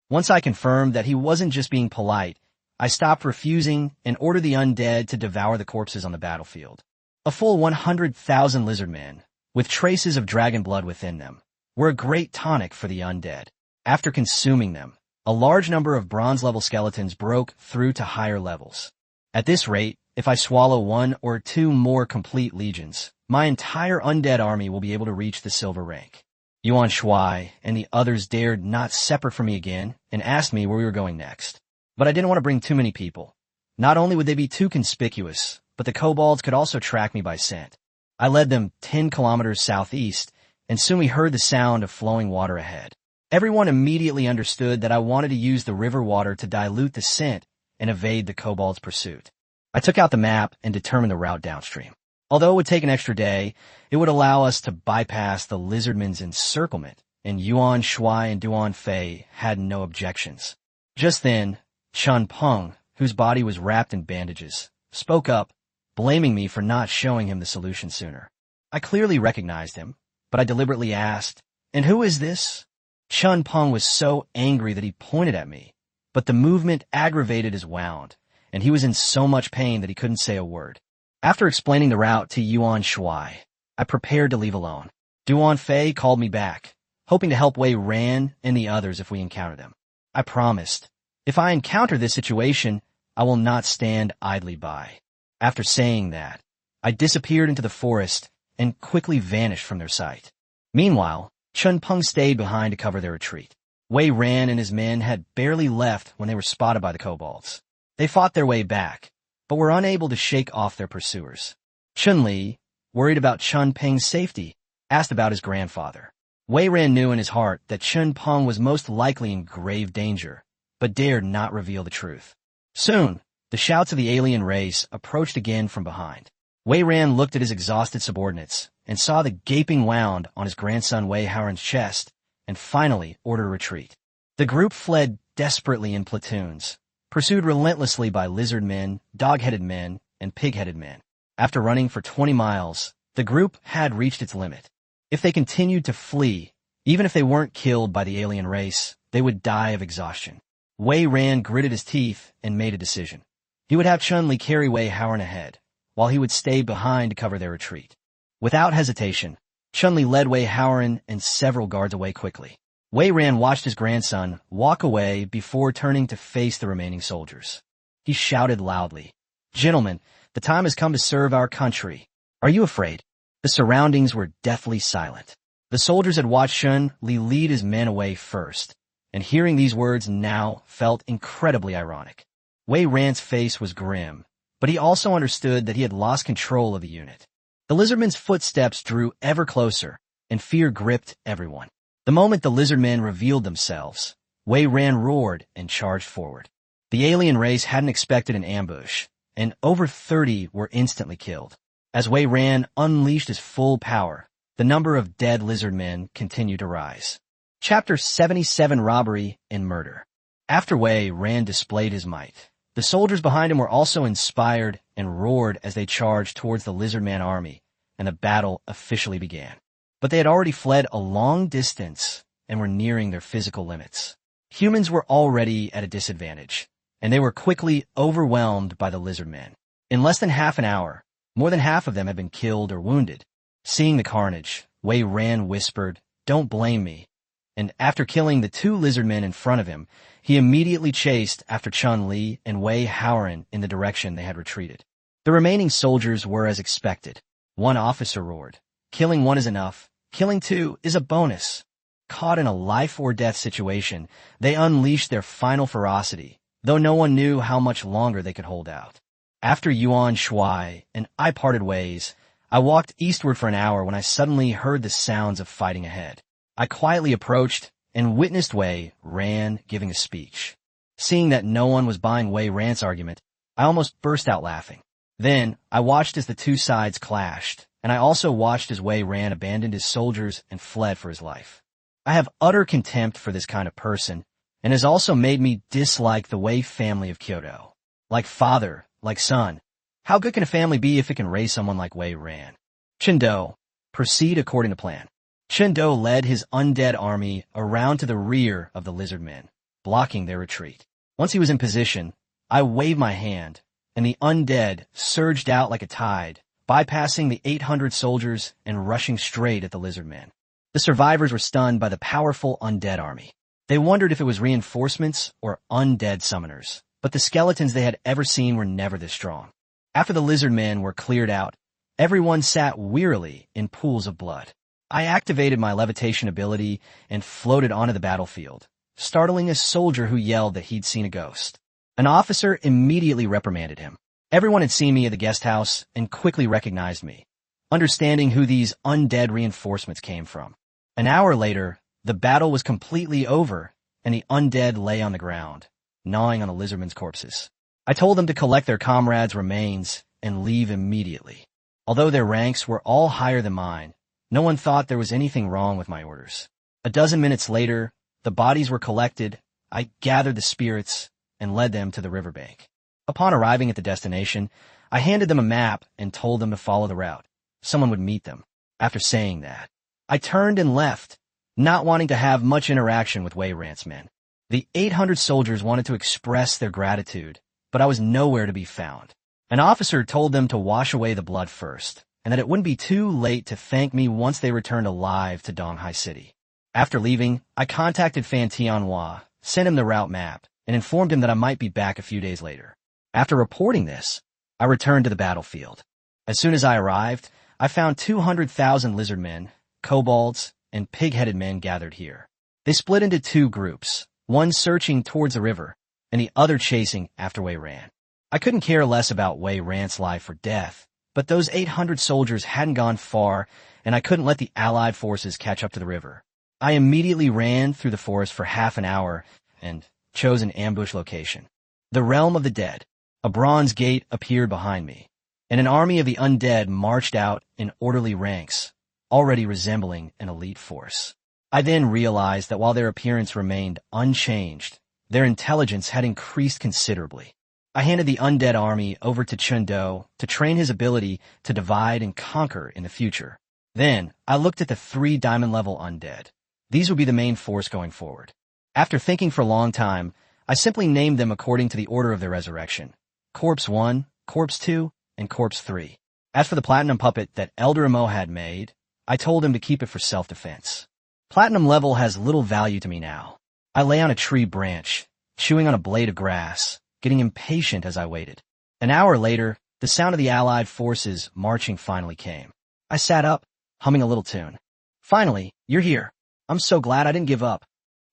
Once I confirmed that he wasn't just being polite, I stopped refusing and ordered the undead to devour the corpses on the battlefield. A full 100,000 lizardmen, with traces of dragon blood within them, were a great tonic for the undead. After consuming them, a large number of bronze-level skeletons broke through to higher levels. At this rate, if I swallow one or two more complete legions, my entire undead army will be able to reach the silver rank. Yuan Shuai and the others dared not separate from me again and asked me where we were going next. But I didn't want to bring too many people. Not only would they be too conspicuous, but the kobolds could also track me by scent. I led them 10 kilometers southeast, and soon we heard the sound of flowing water ahead. Everyone immediately understood that I wanted to use the river water to dilute the scent and evade the kobolds' pursuit. I took out the map and determined the route downstream. Although it would take an extra day, it would allow us to bypass the lizardmen's encirclement, and Yuan Shuai and Duan Fei had no objections. Just then, Chun Peng, whose body was wrapped in bandages, spoke up, blaming me for not showing him the solution sooner. I clearly recognized him, but I deliberately asked, "And who is this?" Chun Peng was so angry that he pointed at me, but the movement aggravated his wound, and he was in so much pain that he couldn't say a word. After explaining the route to Yuan Shuai, I prepared to leave alone. Duan Fei called me back, hoping to help Wei Ran and the others if we encountered them. I promised, if I encounter this situation, I will not stand idly by. After saying that, I disappeared into the forest and quickly vanished from their sight. Meanwhile, Chun Peng stayed behind to cover their retreat. Wei Ran and his men had barely left when they were spotted by the kobolds. They fought their way back, but were unable to shake off their pursuers. Chun Li, worried about Chun Peng's safety, asked about his grandfather. Wei Ran knew in his heart that Chun Peng was most likely in grave danger, but dared not reveal the truth. Soon, the shouts of the alien race approached again from behind. Wei Ran looked at his exhausted subordinates and saw the gaping wound on his grandson Wei Haoran's chest, and finally ordered a retreat. The group fled desperately in platoons, pursued relentlessly by lizard men, dog-headed men, and pig-headed men. After running for 20 miles, the group had reached its limit. If they continued to flee, even if they weren't killed by the alien race, they would die of exhaustion. Wei Ran gritted his teeth and made a decision. He would have Chun-Li carry Wei Haoran ahead, while he would stay behind to cover their retreat. Without hesitation, Chun-Li led Wei Haoran and several guards away quickly. Wei Ran watched his grandson walk away before turning to face the remaining soldiers. He shouted loudly, "Gentlemen, the time has come to serve our country. Are you afraid?" The surroundings were deathly silent. The soldiers had watched Chun-Li lead his men away first, and hearing these words now felt incredibly ironic. Wei Ran's face was grim, but he also understood that he had lost control of the unit. The lizardmen's footsteps drew ever closer, and fear gripped everyone. The moment the lizardmen revealed themselves, Wei Ran roared and charged forward. The alien race hadn't expected an ambush, and over 30 were instantly killed. As Wei Ran unleashed his full power, the number of dead lizardmen continued to rise. Chapter 77: Robbery and Murder. After Wei Ran displayed his might, the soldiers behind him were also inspired and roared as they charged towards the lizardman army, and the battle officially began. But they had already fled a long distance and were nearing their physical limits. Humans were already at a disadvantage, and they were quickly overwhelmed by the lizardmen. In less than half an hour, more than half of them had been killed or wounded. Seeing the carnage, Wei Ran whispered, "Don't blame me," and after killing the 2 lizardmen in front of him, he immediately chased after Chun-Li and Wei Haoran in the direction they had retreated. The remaining soldiers were as expected. One officer roared, "Killing 1 is enough. Killing 2 is a bonus." Caught in a life-or-death situation, they unleashed their final ferocity, though no one knew how much longer they could hold out. After Yuan Shuai and I parted ways, I walked eastward for an hour when I suddenly heard the sounds of fighting ahead. I quietly approached and witnessed Wei Ran giving a speech. Seeing that no one was buying Wei Ran's argument, I almost burst out laughing. Then, I watched as the 2 sides clashed, and I also watched as Wei Ran abandoned his soldiers and fled for his life. I have utter contempt for this kind of person, and has also made me dislike the Wei family of Kyoto. Like father, like son, how good can a family be if it can raise someone like Wei Ran? Chen Do, proceed according to plan. Chen Do led his undead army around to the rear of the lizardmen, blocking their retreat. Once he was in position, I waved my hand, and the undead surged out like a tide, bypassing the 800 soldiers and rushing straight at the lizardmen. The survivors were stunned by the powerful undead army. They wondered if it was reinforcements or undead summoners, but the skeletons they had ever seen were never this strong. After the lizardmen were cleared out, everyone sat wearily in pools of blood. I activated my levitation ability and floated onto the battlefield, startling a soldier who yelled that he'd seen a ghost. An officer immediately reprimanded him. Everyone had seen me at the guest house and quickly recognized me, understanding who these undead reinforcements came from. An hour later, the battle was completely over, and the undead lay on the ground, gnawing on the lizardmen's corpses. I told them to collect their comrades' remains and leave immediately. Although their ranks were all higher than mine, no one thought there was anything wrong with my orders. A dozen minutes later, the bodies were collected, I gathered the spirits, and led them to the riverbank. Upon arriving at the destination, I handed them a map and told them to follow the route. Someone would meet them. After saying that, I turned and left, not wanting to have much interaction with Wei Ran's men. The 800 soldiers wanted to express their gratitude, but I was nowhere to be found. An officer told them to wash away the blood first, and that it wouldn't be too late to thank me once they returned alive to Donghai City. After leaving, I contacted Fan Tianhua, sent him the route map, and informed him that I might be back a few days later. After reporting this, I returned to the battlefield. As soon as I arrived, I found 200,000 lizard men, kobolds, and pig-headed men gathered here. They split into two groups, one searching towards the river, and the other chasing after Wei Ran. I couldn't care less about Wei Ran's life or death, but those 800 soldiers hadn't gone far, and I couldn't let the Allied forces catch up to the river. I immediately ran through the forest for half an hour and chose an ambush location. The realm of the dead. A bronze gate appeared behind me, and an army of the undead marched out in orderly ranks, already resembling an elite force. I then realized that while their appearance remained unchanged, their intelligence had increased considerably. I handed the undead army over to Chen Do to train his ability to divide and conquer in the future. Then, I looked at the 3 diamond-level undead. These would be the main force going forward. After thinking for a long time, I simply named them according to the order of their resurrection: Corpse 1, Corpse 2, and Corpse 3. As for the platinum puppet that Elder Mo had made, I told him to keep it for self-defense. Platinum level has little value to me now. I lay on a tree branch, chewing on a blade of grass, getting impatient as I waited. An hour later, the sound of the Allied forces marching finally came. I sat up, humming a little tune. Finally, you're here. I'm so glad I didn't give up.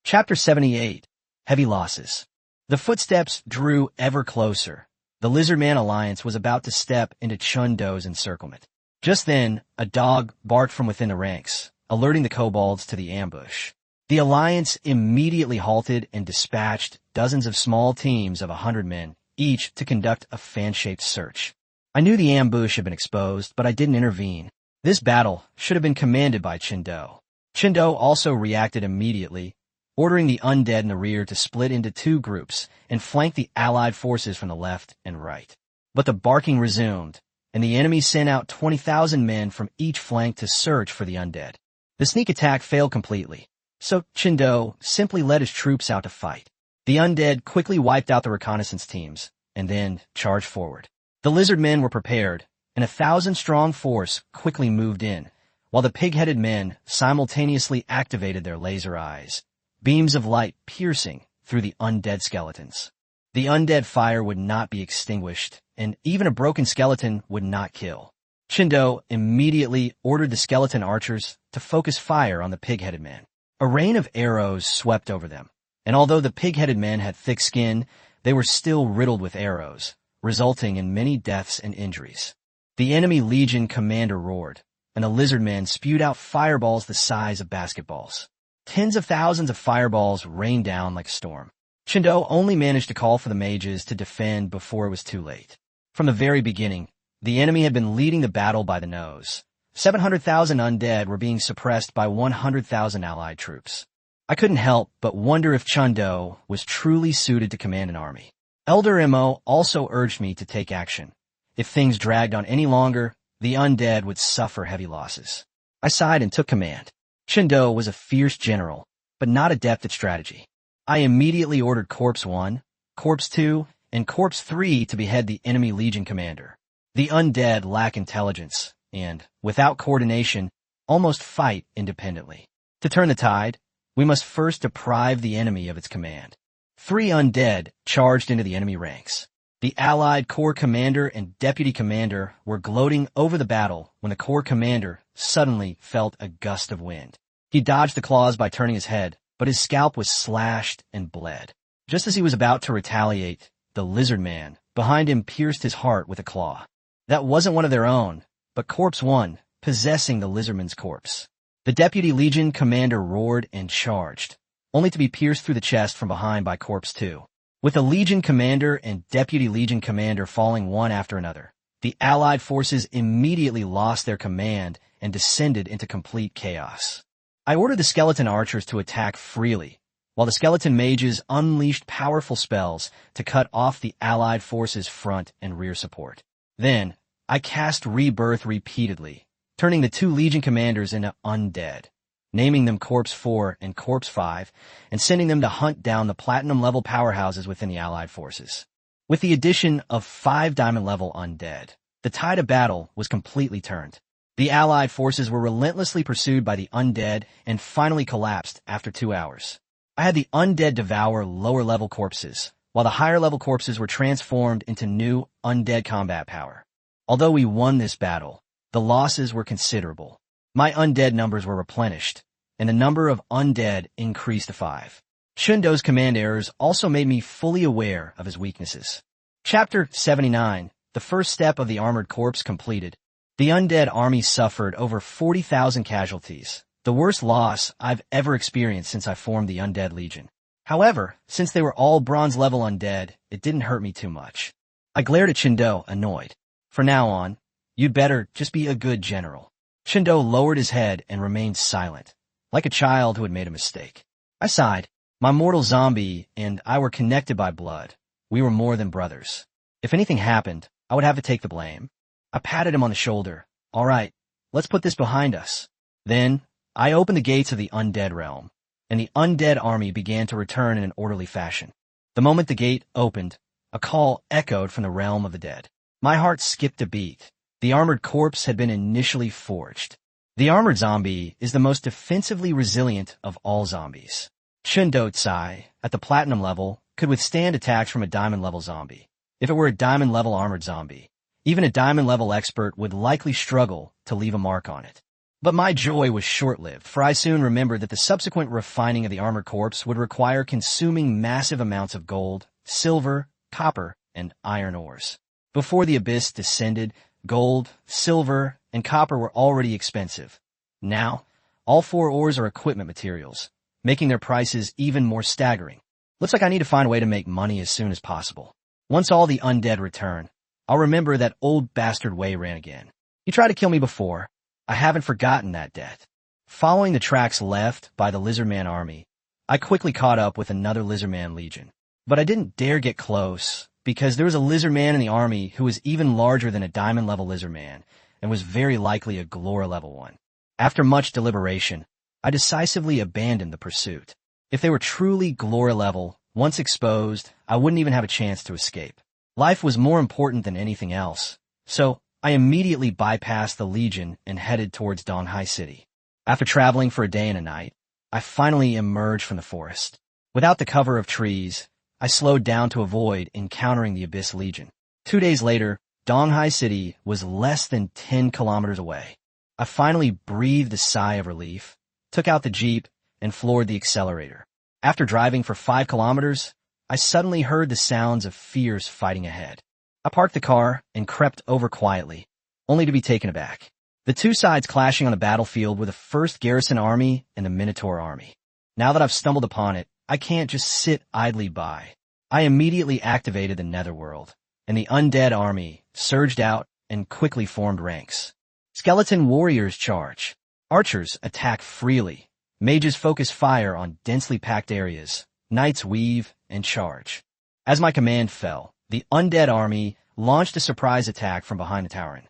Chapter 78. Heavy Losses. The footsteps drew ever closer. The Lizardman Alliance was about to step into Chun Do's encirclement. Just then, a dog barked from within the ranks, alerting the kobolds to the ambush. The Alliance immediately halted and dispatched dozens of small teams of 100 men, each to conduct a fan-shaped search. I knew the ambush had been exposed, but I didn't intervene. This battle should have been commanded by Chen Do. Chen Do also reacted immediately, ordering the undead in the rear to split into 2 groups and flank the Allied forces from the left and right. But the barking resumed, and the enemy sent out 20,000 men from each flank to search for the undead. The sneak attack failed completely, so Chen Do simply led his troops out to fight. The undead quickly wiped out the reconnaissance teams, and then charged forward. The lizard men were prepared, and a 1,000-strong force quickly moved in, while the pig-headed men simultaneously activated their laser eyes, beams of light piercing through the undead skeletons. The undead fire would not be extinguished, and even a broken skeleton would not kill. Chen Do immediately ordered the skeleton archers to focus fire on the pig-headed men. A rain of arrows swept over them, and although the pig-headed men had thick skin, they were still riddled with arrows, resulting in many deaths and injuries. The enemy legion commander roared, and the lizard men spewed out fireballs the size of basketballs. Tens of thousands of fireballs rained down like a storm. Chen Do only managed to call for the mages to defend before it was too late. From the very beginning, the enemy had been leading the battle by the nose. 700,000 undead were being suppressed by 100,000 allied troops. I couldn't help but wonder if Chen Do was truly suited to command an army. Elder Mo also urged me to take action. If things dragged on any longer, the undead would suffer heavy losses. I sighed and took command. Chen Do was a fierce general, but not adept at strategy. I immediately ordered Corpse 1, Corpse 2, and Corpse 3 to behead the enemy legion commander. The undead lack intelligence, and, without coordination, almost fight independently. To turn the tide, we must first deprive the enemy of its command. 3 undead charged into the enemy ranks. The allied corps commander and deputy commander were gloating over the battle when the corps commander suddenly felt a gust of wind. He dodged the claws by turning his head, but his scalp was slashed and bled. Just as he was about to retaliate, the lizard man behind him pierced his heart with a claw. That wasn't one of their own, but Corpse 1, possessing the lizardman's corpse. The deputy legion commander roared and charged, only to be pierced through the chest from behind by Corpse 2. With the legion commander and deputy legion commander falling one after another, the allied forces immediately lost their command and descended into complete chaos. I ordered the skeleton archers to attack freely, while the skeleton mages unleashed powerful spells to cut off the allied forces' front and rear support. Then, I cast Rebirth repeatedly, turning the 2 legion commanders into undead, naming them Corpse 4 and Corpse 5, and sending them to hunt down the platinum-level powerhouses within the allied forces. With the addition of 5 diamond-level undead, the tide of battle was completely turned. The allied forces were relentlessly pursued by the undead and finally collapsed after 2 hours. I had the undead devour lower-level corpses, while the higher-level corpses were transformed into new undead combat power. Although we won this battle, the losses were considerable. My undead numbers were replenished, and the number of undead increased to 5. Shundo's command errors also made me fully aware of his weaknesses. Chapter 79, the first step of the armored corps completed. The undead army suffered over 40,000 casualties, the worst loss I've ever experienced since I formed the Undead Legion. However, since they were all bronze-level undead, it didn't hurt me too much. I glared at Shindo, annoyed. From now on, you'd better just be a good general. Shindo lowered his head and remained silent, like a child who had made a mistake. I sighed. My mortal zombie and I were connected by blood. We were more than brothers. If anything happened, I would have to take the blame. I patted him on the shoulder. All right, let's put this behind us. Then, I opened the gates of the undead realm, and the undead army began to return in an orderly fashion. The moment the gate opened, a call echoed from the realm of the dead. My heart skipped a beat. The armored corpse had been initially forged. The armored zombie is the most defensively resilient of all zombies. Shindo Tsai, at the platinum level, could withstand attacks from a diamond-level zombie. If it were a diamond-level armored zombie, even a diamond-level expert would likely struggle to leave a mark on it. But my joy was short-lived, for I soon remembered that the subsequent refining of the armored corpse would require consuming massive amounts of gold, silver, copper, and iron ores. Before the abyss descended, gold, silver, and copper were already expensive. Now, all 4 ores are equipment materials, making their prices even more staggering. Looks like I need to find a way to make money as soon as possible. Once all the undead return, I'll remember that old bastard Wei ran again. He tried to kill me before. I haven't forgotten that death. Following the tracks left by the Lizardman army, I quickly caught up with another Lizardman legion. But I didn't dare get close, because there was a Lizardman in the army who was even larger than a diamond-level Lizardman, and was very likely a Glora-level one. After much deliberation, I decisively abandoned the pursuit. If they were truly Glora-level, once exposed, I wouldn't even have a chance to escape. Life was more important than anything else, so I immediately bypassed the Legion and headed towards Donghai City. After traveling for a day and a night, I finally emerged from the forest. Without the cover of trees, I slowed down to avoid encountering the Abyss Legion. 2 days later, Donghai City was less than 10 kilometers away. I finally breathed a sigh of relief, took out the Jeep, and floored the accelerator. After driving for 5 kilometers, I suddenly heard the sounds of fierce fighting ahead. I parked the car and crept over quietly, only to be taken aback. The 2 sides clashing on the battlefield were the 1st Garrison Army and the Minotaur Army. Now that I've stumbled upon it, I can't just sit idly by. I immediately activated the Netherworld, and the undead army surged out and quickly formed ranks. Skeleton warriors charge. Archers attack freely. Mages focus fire on densely packed areas. Knights weave and charge. As my command fell, the undead army launched a surprise attack from behind the tower.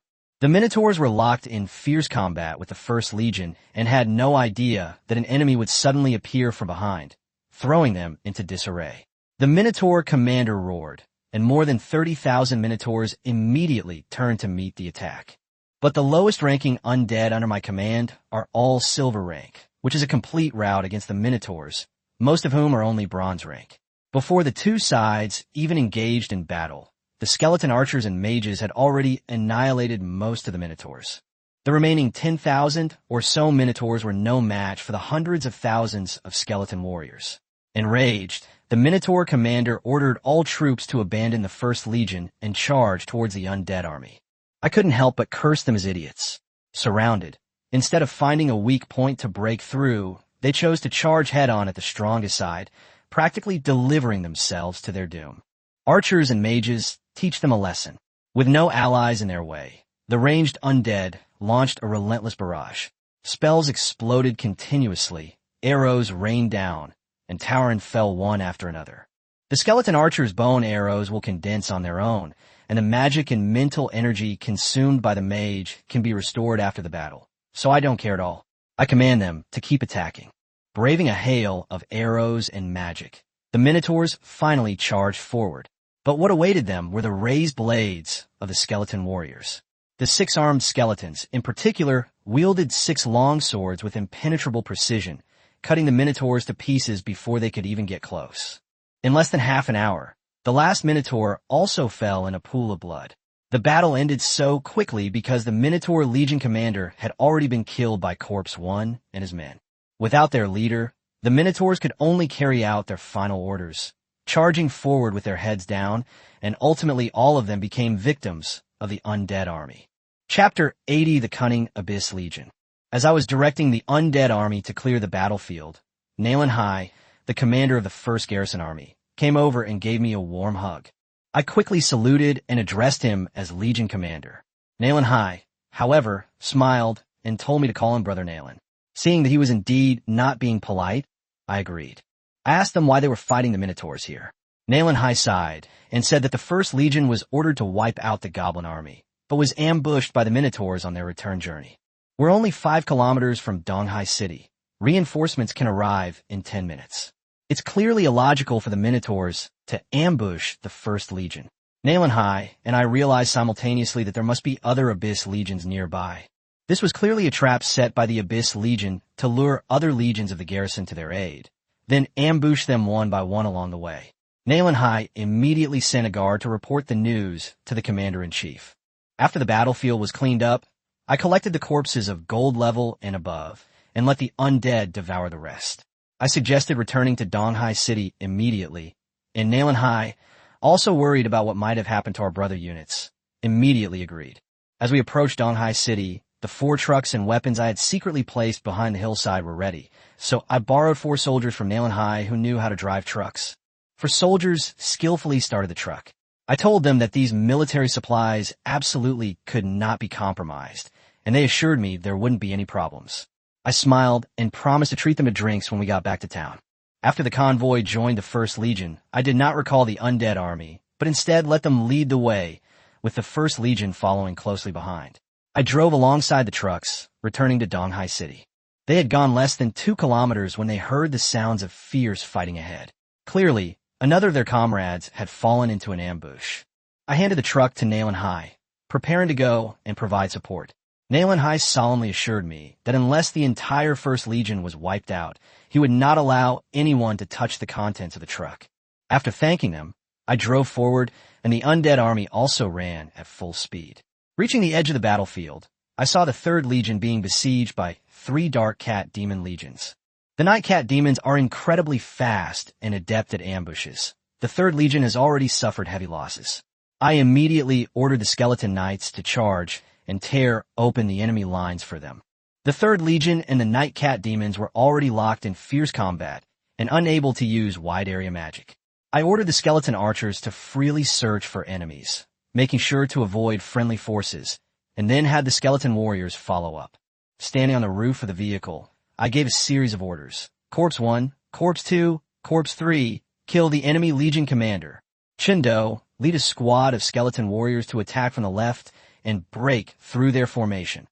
The Minotaurs were locked in fierce combat with the First Legion and had no idea that an enemy would suddenly appear from behind, throwing them into disarray. The Minotaur commander roared, and more than 30,000 Minotaurs immediately turned to meet the attack. But the lowest-ranking undead under my command are all silver rank, which is a complete rout against the Minotaurs, most of whom are only bronze rank. Before the 2 sides even engaged in battle, the skeleton archers and mages had already annihilated most of the Minotaurs. The remaining 10,000 or so Minotaurs were no match for the hundreds of thousands of skeleton warriors. Enraged, the Minotaur commander ordered all troops to abandon the First Legion and charge towards the undead army. I couldn't help but curse them as idiots. Surrounded, instead of finding a weak point to break through, they chose to charge head-on at the strongest side, practically delivering themselves to their doom. Archers and mages teach them a lesson. With no allies in their way, the ranged undead launched a relentless barrage. Spells exploded continuously, arrows rained down, and Tauren fell one after another. The skeleton archers' bone arrows will condense on their own, and the magic and mental energy consumed by the mage can be restored after the battle. So I don't care at all. I command them to keep attacking. Braving a hail of arrows and magic, the Minotaurs finally charged forward. But what awaited them were the raised blades of the skeleton warriors. The 6-armed skeletons, in particular, wielded 6 long swords with impenetrable precision, cutting the Minotaurs to pieces before they could even get close. In less than half an hour, the last Minotaur also fell in a pool of blood. The battle ended so quickly because the Minotaur Legion commander had already been killed by Corpse 1 and his men. Without their leader, the Minotaurs could only carry out their final orders, charging forward with their heads down, and ultimately all of them became victims of the undead army. Chapter 80: The Cunning Abyss Legion. As I was directing the undead army to clear the battlefield, Nayland High, the commander of the 1st Garrison Army, came over and gave me a warm hug. I quickly saluted and addressed him as Legion Commander. Nayland High, however, smiled and told me to call him Brother Nayland. Seeing that he was indeed not being polite, I agreed. I asked them why they were fighting the Minotaurs here. Nayland High sighed and said that the 1st Legion was ordered to wipe out the Goblin army, but was ambushed by the Minotaurs on their return journey. We're only 5 kilometers from Donghai City. Reinforcements can arrive in 10 minutes. It's clearly illogical for the Minotaurs to ambush the 1st Legion. Nayland High and I realized simultaneously that there must be other Abyss Legions nearby. This was clearly a trap set by the Abyss Legion to lure other legions of the garrison to their aid, then ambush them one by one along the way. Nayland High immediately sent a guard to report the news to the Commander-in-Chief. After the battlefield was cleaned up, I collected the corpses of gold level and above, and let the undead devour the rest. I suggested returning to Donghai City immediately, and Nayland High, also worried about what might have happened to our brother units, immediately agreed. As we approached Donghai City, the 4 trucks and weapons I had secretly placed behind the hillside were ready, so I borrowed 4 soldiers from Nayland High who knew how to drive trucks. 4 soldiers skillfully started the truck. I told them that these military supplies absolutely could not be compromised, and they assured me there wouldn't be any problems. I smiled and promised to treat them to drinks when we got back to town. After the convoy joined the 1st Legion, I did not recall the undead army, but instead let them lead the way, with the 1st Legion following closely behind. I drove alongside the trucks, returning to Donghai City. They had gone less than 2 kilometers when they heard the sounds of fierce fighting ahead. Clearly, another of their comrades had fallen into an ambush. I handed the truck to Nayland High, preparing to go and provide support. Nayland High solemnly assured me that unless the entire 1st Legion was wiped out, he would not allow anyone to touch the contents of the truck. After thanking them, I drove forward, and the undead army also ran at full speed. Reaching the edge of the battlefield, I saw the 3rd Legion being besieged by 3 Dark Cat Demon Legions. The Night Cat Demons are incredibly fast and adept at ambushes. The 3rd Legion has already suffered heavy losses. I immediately ordered the Skeleton Knights to charge and tear open the enemy lines for them. The 3rd Legion and the Night Cat Demons were already locked in fierce combat and unable to use wide-area magic. I ordered the Skeleton Archers to freely search for enemies, making sure to avoid friendly forces, and then had the Skeleton Warriors follow up. Standing on the roof of the vehicle, I gave a series of orders. Corpse 1, Corpse 2, Corpse 3, kill the enemy Legion commander. Chindo, lead a squad of Skeleton Warriors to attack from the left and break through their formation.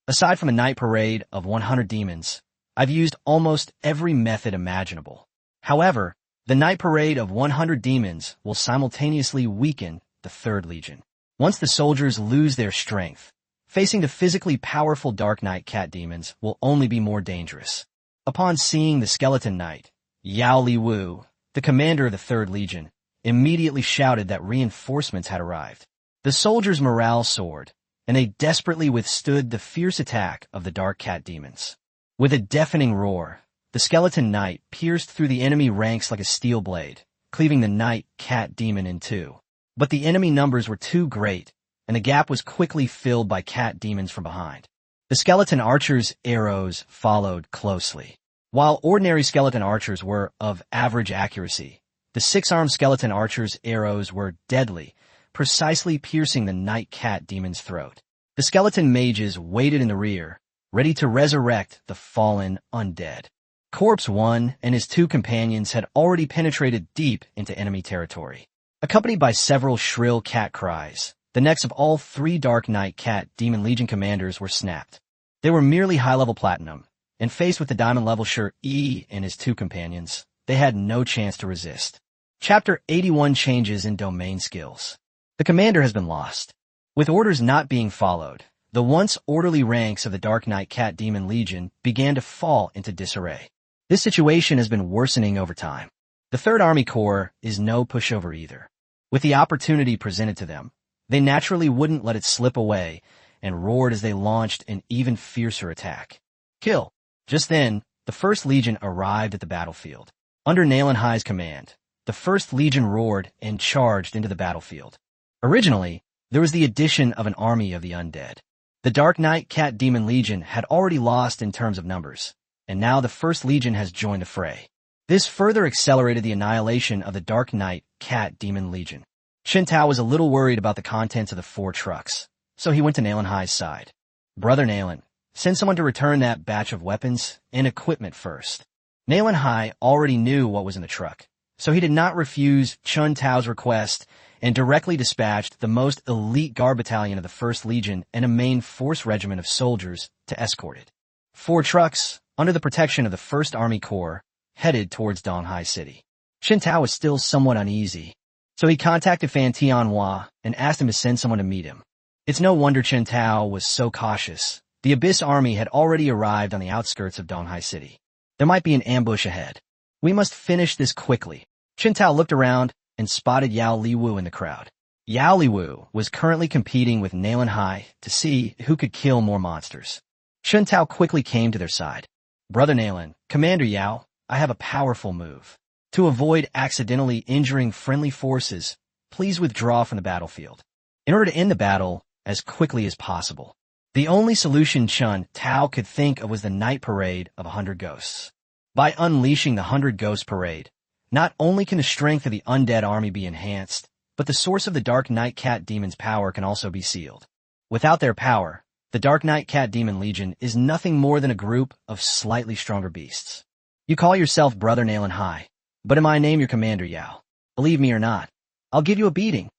Aside from a night parade of 100 demons, I've used almost every method imaginable. However, the night parade of 100 demons will simultaneously weaken the 3rd Legion. Once the soldiers lose their strength, facing the physically powerful Dark Night Cat Demons will only be more dangerous. Upon seeing the Skeleton Knight, Yao Li Wu, the commander of the 3rd Legion, immediately shouted that reinforcements had arrived. The soldiers' morale soared, and they desperately withstood the fierce attack of the Dark Cat Demons. With a deafening roar, the Skeleton Knight pierced through the enemy ranks like a steel blade, cleaving the Night Cat Demon in 2. But the enemy numbers were too great, and the gap was quickly filled by cat demons from behind. The Skeleton Archers' arrows followed closely. While ordinary Skeleton Archers were of average accuracy, the 6-armed Skeleton Archers' arrows were deadly, precisely piercing the Night Cat Demon's throat. The Skeleton Mages waited in the rear, ready to resurrect the fallen undead. Corpse 1 and his 2 companions had already penetrated deep into enemy territory. Accompanied by several shrill cat cries, the necks of all 3 Dark Night Cat Demon Legion commanders were snapped. They were merely high-level platinum, and faced with the diamond-level Sure E and his 2 companions, they had no chance to resist. Chapter 81: Changes in Domain Skills. The commander has been lost. With orders not being followed, the once orderly ranks of the Dark Night Cat Demon Legion began to fall into disarray. This situation has been worsening over time. The Third Army Corps is no pushover either. With the opportunity presented to them, they naturally wouldn't let it slip away and roared as they launched an even fiercer attack. Kill. Just then, the 1st Legion arrived at the battlefield. Under Nayland High's command, the 1st Legion roared and charged into the battlefield. Originally, there was the addition of an army of the undead. The Dark Knight Cat Demon Legion had already lost in terms of numbers, and now the 1st Legion has joined the fray. This further accelerated the annihilation of the Dark Knight Cat Demon Legion. Chen Tao was a little worried about the contents of the 4 trucks, so he went to Nayland High's side. Brother Nayland, send someone to return that batch of weapons and equipment first. Nayland High already knew what was in the truck, so he did not refuse Chen Tao's request and directly dispatched the most elite guard battalion of the 1st Legion and a main force regiment of soldiers to escort it. 4 trucks, under the protection of the 1st Army Corps, headed towards Donghai City. Chen Tao was still somewhat uneasy, so he contacted Fan Tianhua and asked him to send someone to meet him. It's no wonder Chen Tao was so cautious. The Abyss Army had already arrived on the outskirts of Donghai City. There might be an ambush ahead. We must finish this quickly. Chen Tao looked around and spotted Yao Liwu in the crowd. Yao Liwu was currently competing with Nayland High to see who could kill more monsters. Chen Tao quickly came to their side. Brother Nayland, Commander Yao, I have a powerful move. To avoid accidentally injuring friendly forces, please withdraw from the battlefield. In order to end the battle as quickly as possible. The only solution Chen Tao could think of was the night parade of 100 ghosts. By unleashing the 100 Ghost Parade, not only can the strength of the undead army be enhanced, but the source of the Dark Knight Cat Demon's power can also be sealed. Without their power, the Dark Knight Cat Demon Legion is nothing more than a group of slightly stronger beasts. You call yourself Brother Nayland High, but am I name your commander Yao? Believe me or not, I'll give you a beating.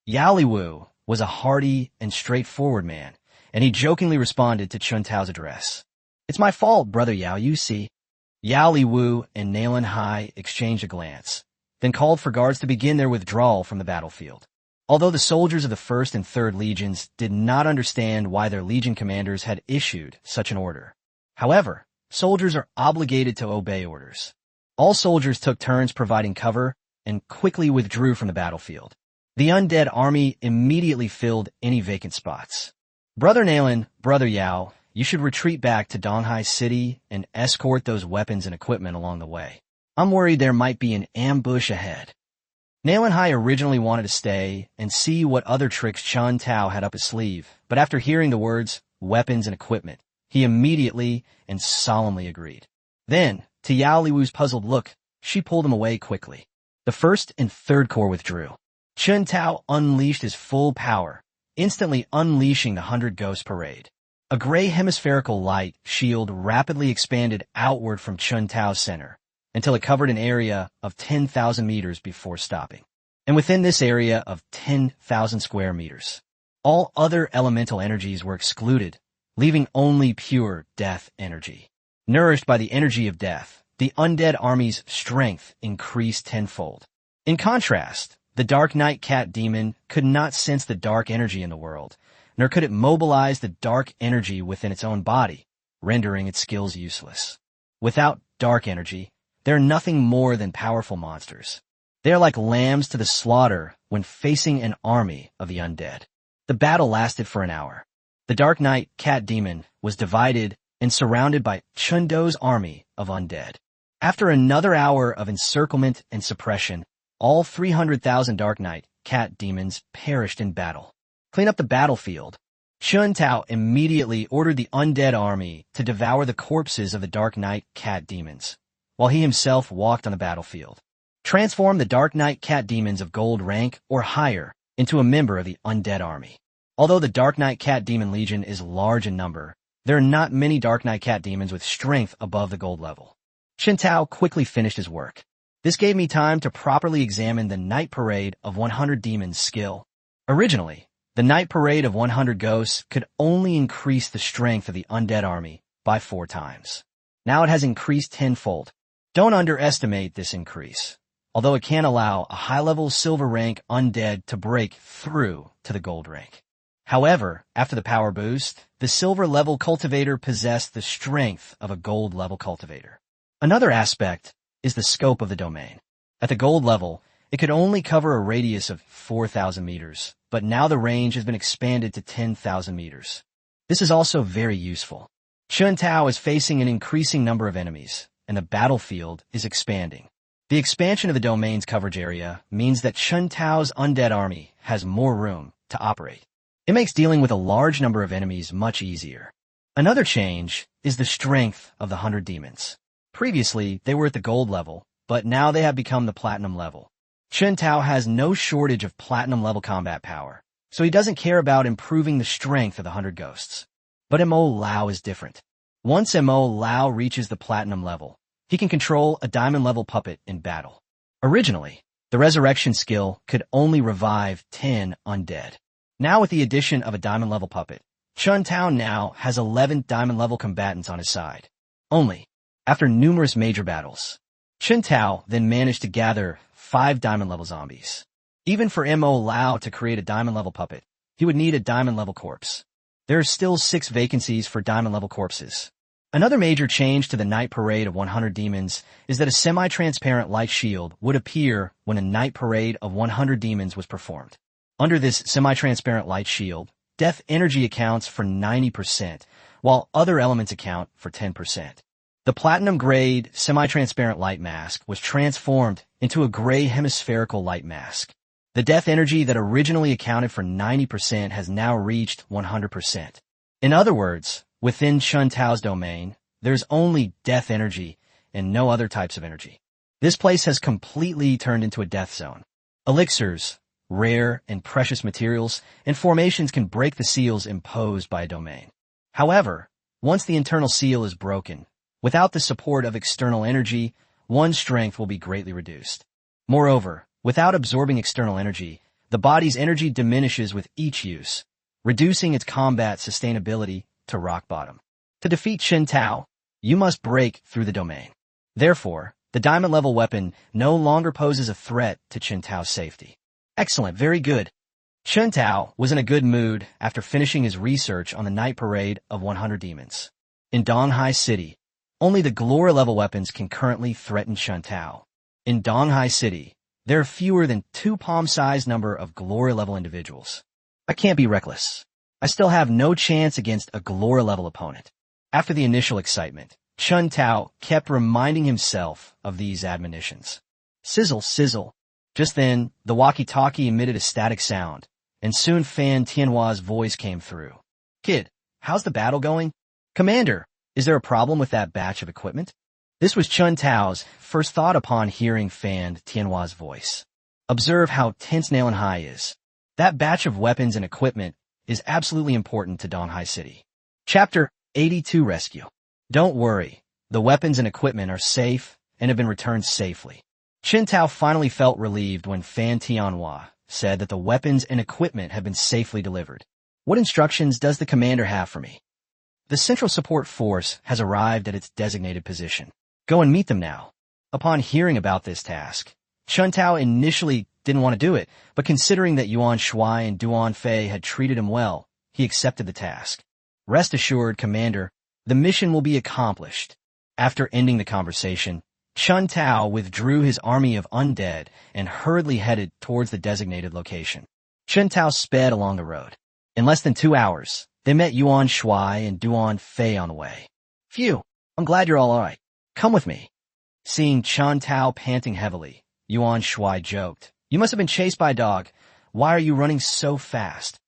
Yao Liwu was a hearty and straightforward man, and he jokingly responded to Chen Tao's address. It's my fault, Brother Yao, you see. Yao Liwu and Nayland High exchanged a glance, then called for guards to begin their withdrawal from the battlefield. Although the soldiers of the 1st and 3rd Legions did not understand why their Legion commanders had issued such an order. However, soldiers are obligated to obey orders. All soldiers took turns providing cover and quickly withdrew from the battlefield. The undead army immediately filled any vacant spots. Brother Nayland, Brother Yao, you should retreat back to Donghai City and escort those weapons and equipment along the way. I'm worried there might be an ambush ahead. Nayland High originally wanted to stay and see what other tricks Chen Tao had up his sleeve, but after hearing the words, weapons and equipment, he immediately and solemnly agreed. Then, to Yao Liwu's puzzled look, she pulled him away quickly. The 1st and 3rd Corps withdrew. Chen Tao unleashed his full power, instantly unleashing the 100 Ghost Parade. A gray hemispherical light shield rapidly expanded outward from Chen Tao's center, until it covered an area of 10,000 meters before stopping. And within this area of 10,000 square meters, all other elemental energies were excluded, leaving only pure death energy. Nourished by the energy of death, the undead army's strength increased tenfold. In contrast, the Dark Knight Cat Demon could not sense the dark energy in the world, nor could it mobilize the dark energy within its own body, rendering its skills useless. Without dark energy, they are nothing more than powerful monsters. They are like lambs to the slaughter when facing an army of the undead. The battle lasted for an hour. The Dark Knight Cat Demon was divided and surrounded by Chen Do's army of undead. After another hour of encirclement and suppression, all 300,000 Dark Knight Cat Demons perished in battle. Clean up the battlefield. Chen Tao immediately ordered the undead army to devour the corpses of the Dark Knight Cat Demons, while he himself walked on the battlefield. Transform the Dark Knight Cat Demons of gold rank or higher into a member of the undead army. Although the Dark Knight Cat Demon Legion is large in number, there are not many Dark Knight Cat Demons with strength above the gold level. Chen Tao quickly finished his work. This gave me time to properly examine the Night Parade of 100 Demons skill. Originally, the Night Parade of 100 Ghosts could only increase the strength of the undead army by 4 times. Now it has increased tenfold. Don't underestimate this increase, although it can allow a high-level silver rank undead to break through to the gold rank. However, after the power boost, the silver-level cultivator possessed the strength of a gold-level cultivator. Another aspect is the scope of the domain. At the gold level, it could only cover a radius of 4,000 meters, but now the range has been expanded to 10,000 meters. This is also very useful. Chuntao is facing an increasing number of enemies, and the battlefield is expanding. The expansion of the domain's coverage area means that Chuntao's undead army has more room to operate. It makes dealing with a large number of enemies much easier. Another change is the strength of the 100 demons. Previously, they were at the gold level, but now they have become the platinum level. Chuntao has no shortage of platinum level combat power, so he doesn't care about improving the strength of the 100 ghosts. But Mo Lao is different. Once Mo Lao reaches the platinum level, he can control a diamond level puppet in battle. Originally, the resurrection skill could only revive 10 undead. Now with the addition of a diamond level puppet, Chuntao now has 11 diamond level combatants on his side. Only, after numerous major battles, Chuntao then managed to gather 5 diamond level zombies. Even for Mo Lao to create a diamond level puppet, he would need a diamond level corpse. There are still 6 vacancies for diamond level corpses. Another major change to the night parade of 100 demons is that a semi-transparent light shield would appear when a night parade of 100 demons was performed. Under this semi-transparent light shield, death energy accounts for 90%, while other elements account for 10%. The platinum grade semi-transparent light mask was transformed into a gray hemispherical light mask. The death energy that originally accounted for 90% has now reached 100%. In other words, within Chuntao's domain, there's only death energy and no other types of energy. This place has completely turned into a death zone. Elixirs, rare and precious materials, and formations can break the seals imposed by a domain. However, once the internal seal is broken, without the support of external energy, one's strength will be greatly reduced. Moreover, without absorbing external energy, the body's energy diminishes with each use, reducing its combat sustainability to rock bottom. To defeat Chuntao, you must break through the domain. Therefore, the diamond level weapon no longer poses a threat to Chuntao's safety. Excellent, very good. Chuntao was in a good mood after finishing his research on the night parade of 100 demons. In Donghai City, only the Glory level weapons can currently threaten Chuntao. In Donghai City, there are fewer than 2 palm-sized number of Glory level individuals. I can't be reckless. I still have no chance against a Glory level opponent. After the initial excitement, Chuntao kept reminding himself of these admonitions. Sizzle, sizzle. Just then, the walkie-talkie emitted a static sound, and soon Fan Tianhua's voice came through. Kid, how's the battle going? Commander, is there a problem with that batch of equipment? This was Chuntao's first thought upon hearing Fan Tianhua's voice. Observe how tense Nalanhai is. That batch of weapons and equipment is absolutely important to Donghai City. Chapter 82 Rescue. Don't worry, the weapons and equipment are safe and have been returned safely. Chuntao finally felt relieved when Fan Tianhua said that the weapons and equipment have been safely delivered. What instructions does the commander have for me? The Central Support Force has arrived at its designated position. Go and meet them now. Upon hearing about this task, Chuntao initially didn't want to do it, but considering that Yuan Shuai and Duan Fei had treated him well, he accepted the task. Rest assured, Commander, the mission will be accomplished. After ending the conversation, Chuntao withdrew his army of undead and hurriedly headed towards the designated location. Chuntao sped along the road. In less than 2 hours, they met Yuan Shuai and Duan Fei on the way. Phew, I'm glad you're all right. Come with me. Seeing Chuntao panting heavily, Yuan Shuai joked, You must have been chased by a dog. Why are you running so fast?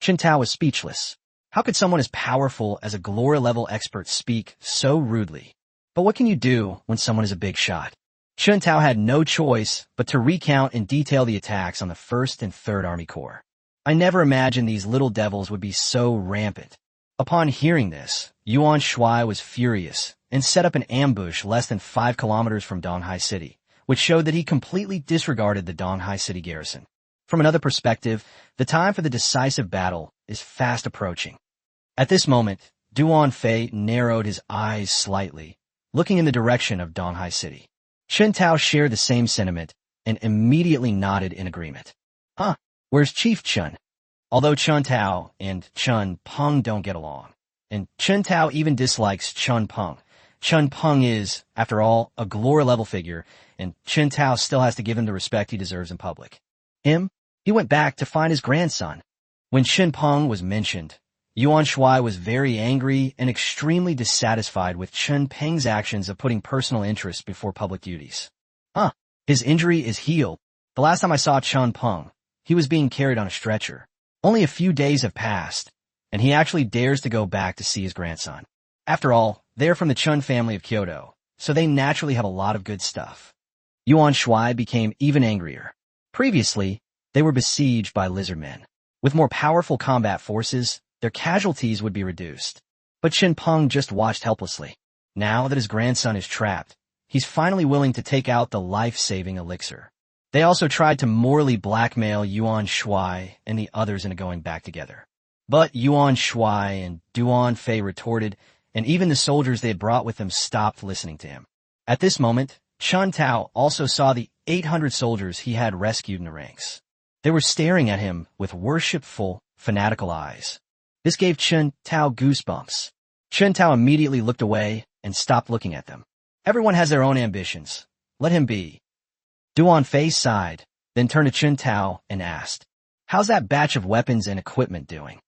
Chuntao was speechless. How could someone as powerful as a Glory-level expert speak so rudely? But what can you do when someone is a big shot? Chuntao had no choice but to recount in detail the attacks on the 1st and 3rd Army Corps. I never imagined these little devils would be so rampant. Upon hearing this, Yuan Shuai was furious and set up an ambush less than 5 kilometers from Donghai City, which showed that he completely disregarded the Donghai City garrison. From another perspective, the time for the decisive battle is fast approaching. At this moment, Duan Fei narrowed his eyes slightly, looking in the direction of Donghai City. Chuntao shared the same sentiment and immediately nodded in agreement. Huh, where's Chief Chun? Although Chuntao and Chun Peng don't get along, and Chuntao even dislikes Chun Peng, Chun Peng is, after all, a glory-level figure, and Chen Tao still has to give him the respect he deserves in public. He went back to find his grandson. When Chen Peng was mentioned, Yuan Shuai was very angry and extremely dissatisfied with Chen Peng's actions of putting personal interests before public duties. His injury is healed. The last time I saw Chen Peng, he was being carried on a stretcher. Only a few days have passed, and he actually dares to go back to see his grandson. After all, they're from the Chun family of Kyoto, so they naturally have a lot of good stuff. Yuan Shuai became even angrier. Previously, they were besieged by lizard men. With more powerful combat forces, their casualties would be reduced. But Chen Peng just watched helplessly. Now that his grandson is trapped, he's finally willing to take out the life-saving elixir. They also tried to morally blackmail Yuan Shuai and the others into going back together. But Yuan Shuai and Duan Fei retorted, and even the soldiers they had brought with them stopped listening to him. At this moment, Chen Tao also saw the 800 soldiers he had rescued in the ranks. They were staring at him with worshipful, fanatical eyes. This gave Chen Tao goosebumps. Chen Tao immediately looked away and stopped looking at them. Everyone has their own ambitions. Let him be. Duan Fei sighed, then turned to Chen Tao and asked, "How's that batch of weapons and equipment doing?"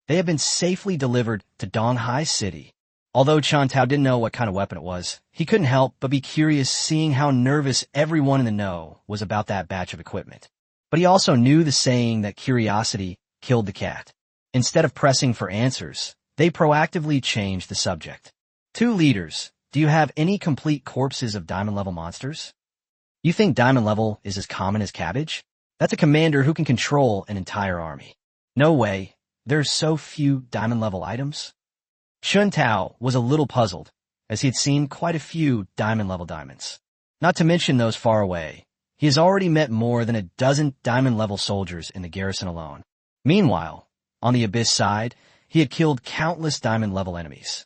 They have been safely delivered to Donghai City. Although Chen Tao didn't know what kind of weapon it was, he couldn't help but be curious seeing how nervous everyone in the know was about that batch of equipment. But he also knew the saying that curiosity killed the cat. Instead of pressing for answers, they proactively changed the subject. Two leaders, do you have any complete corpses of diamond-level monsters? You think diamond-level is as common as cabbage? That's a commander who can control an entire army. No way, there are so few diamond-level items. Chen Tao was a little puzzled, as he had seen quite a few diamond-level diamonds. Not to mention those far away. He has already met more than a dozen diamond-level soldiers in the garrison alone. Meanwhile, on the Abyss side, he had killed countless diamond-level enemies.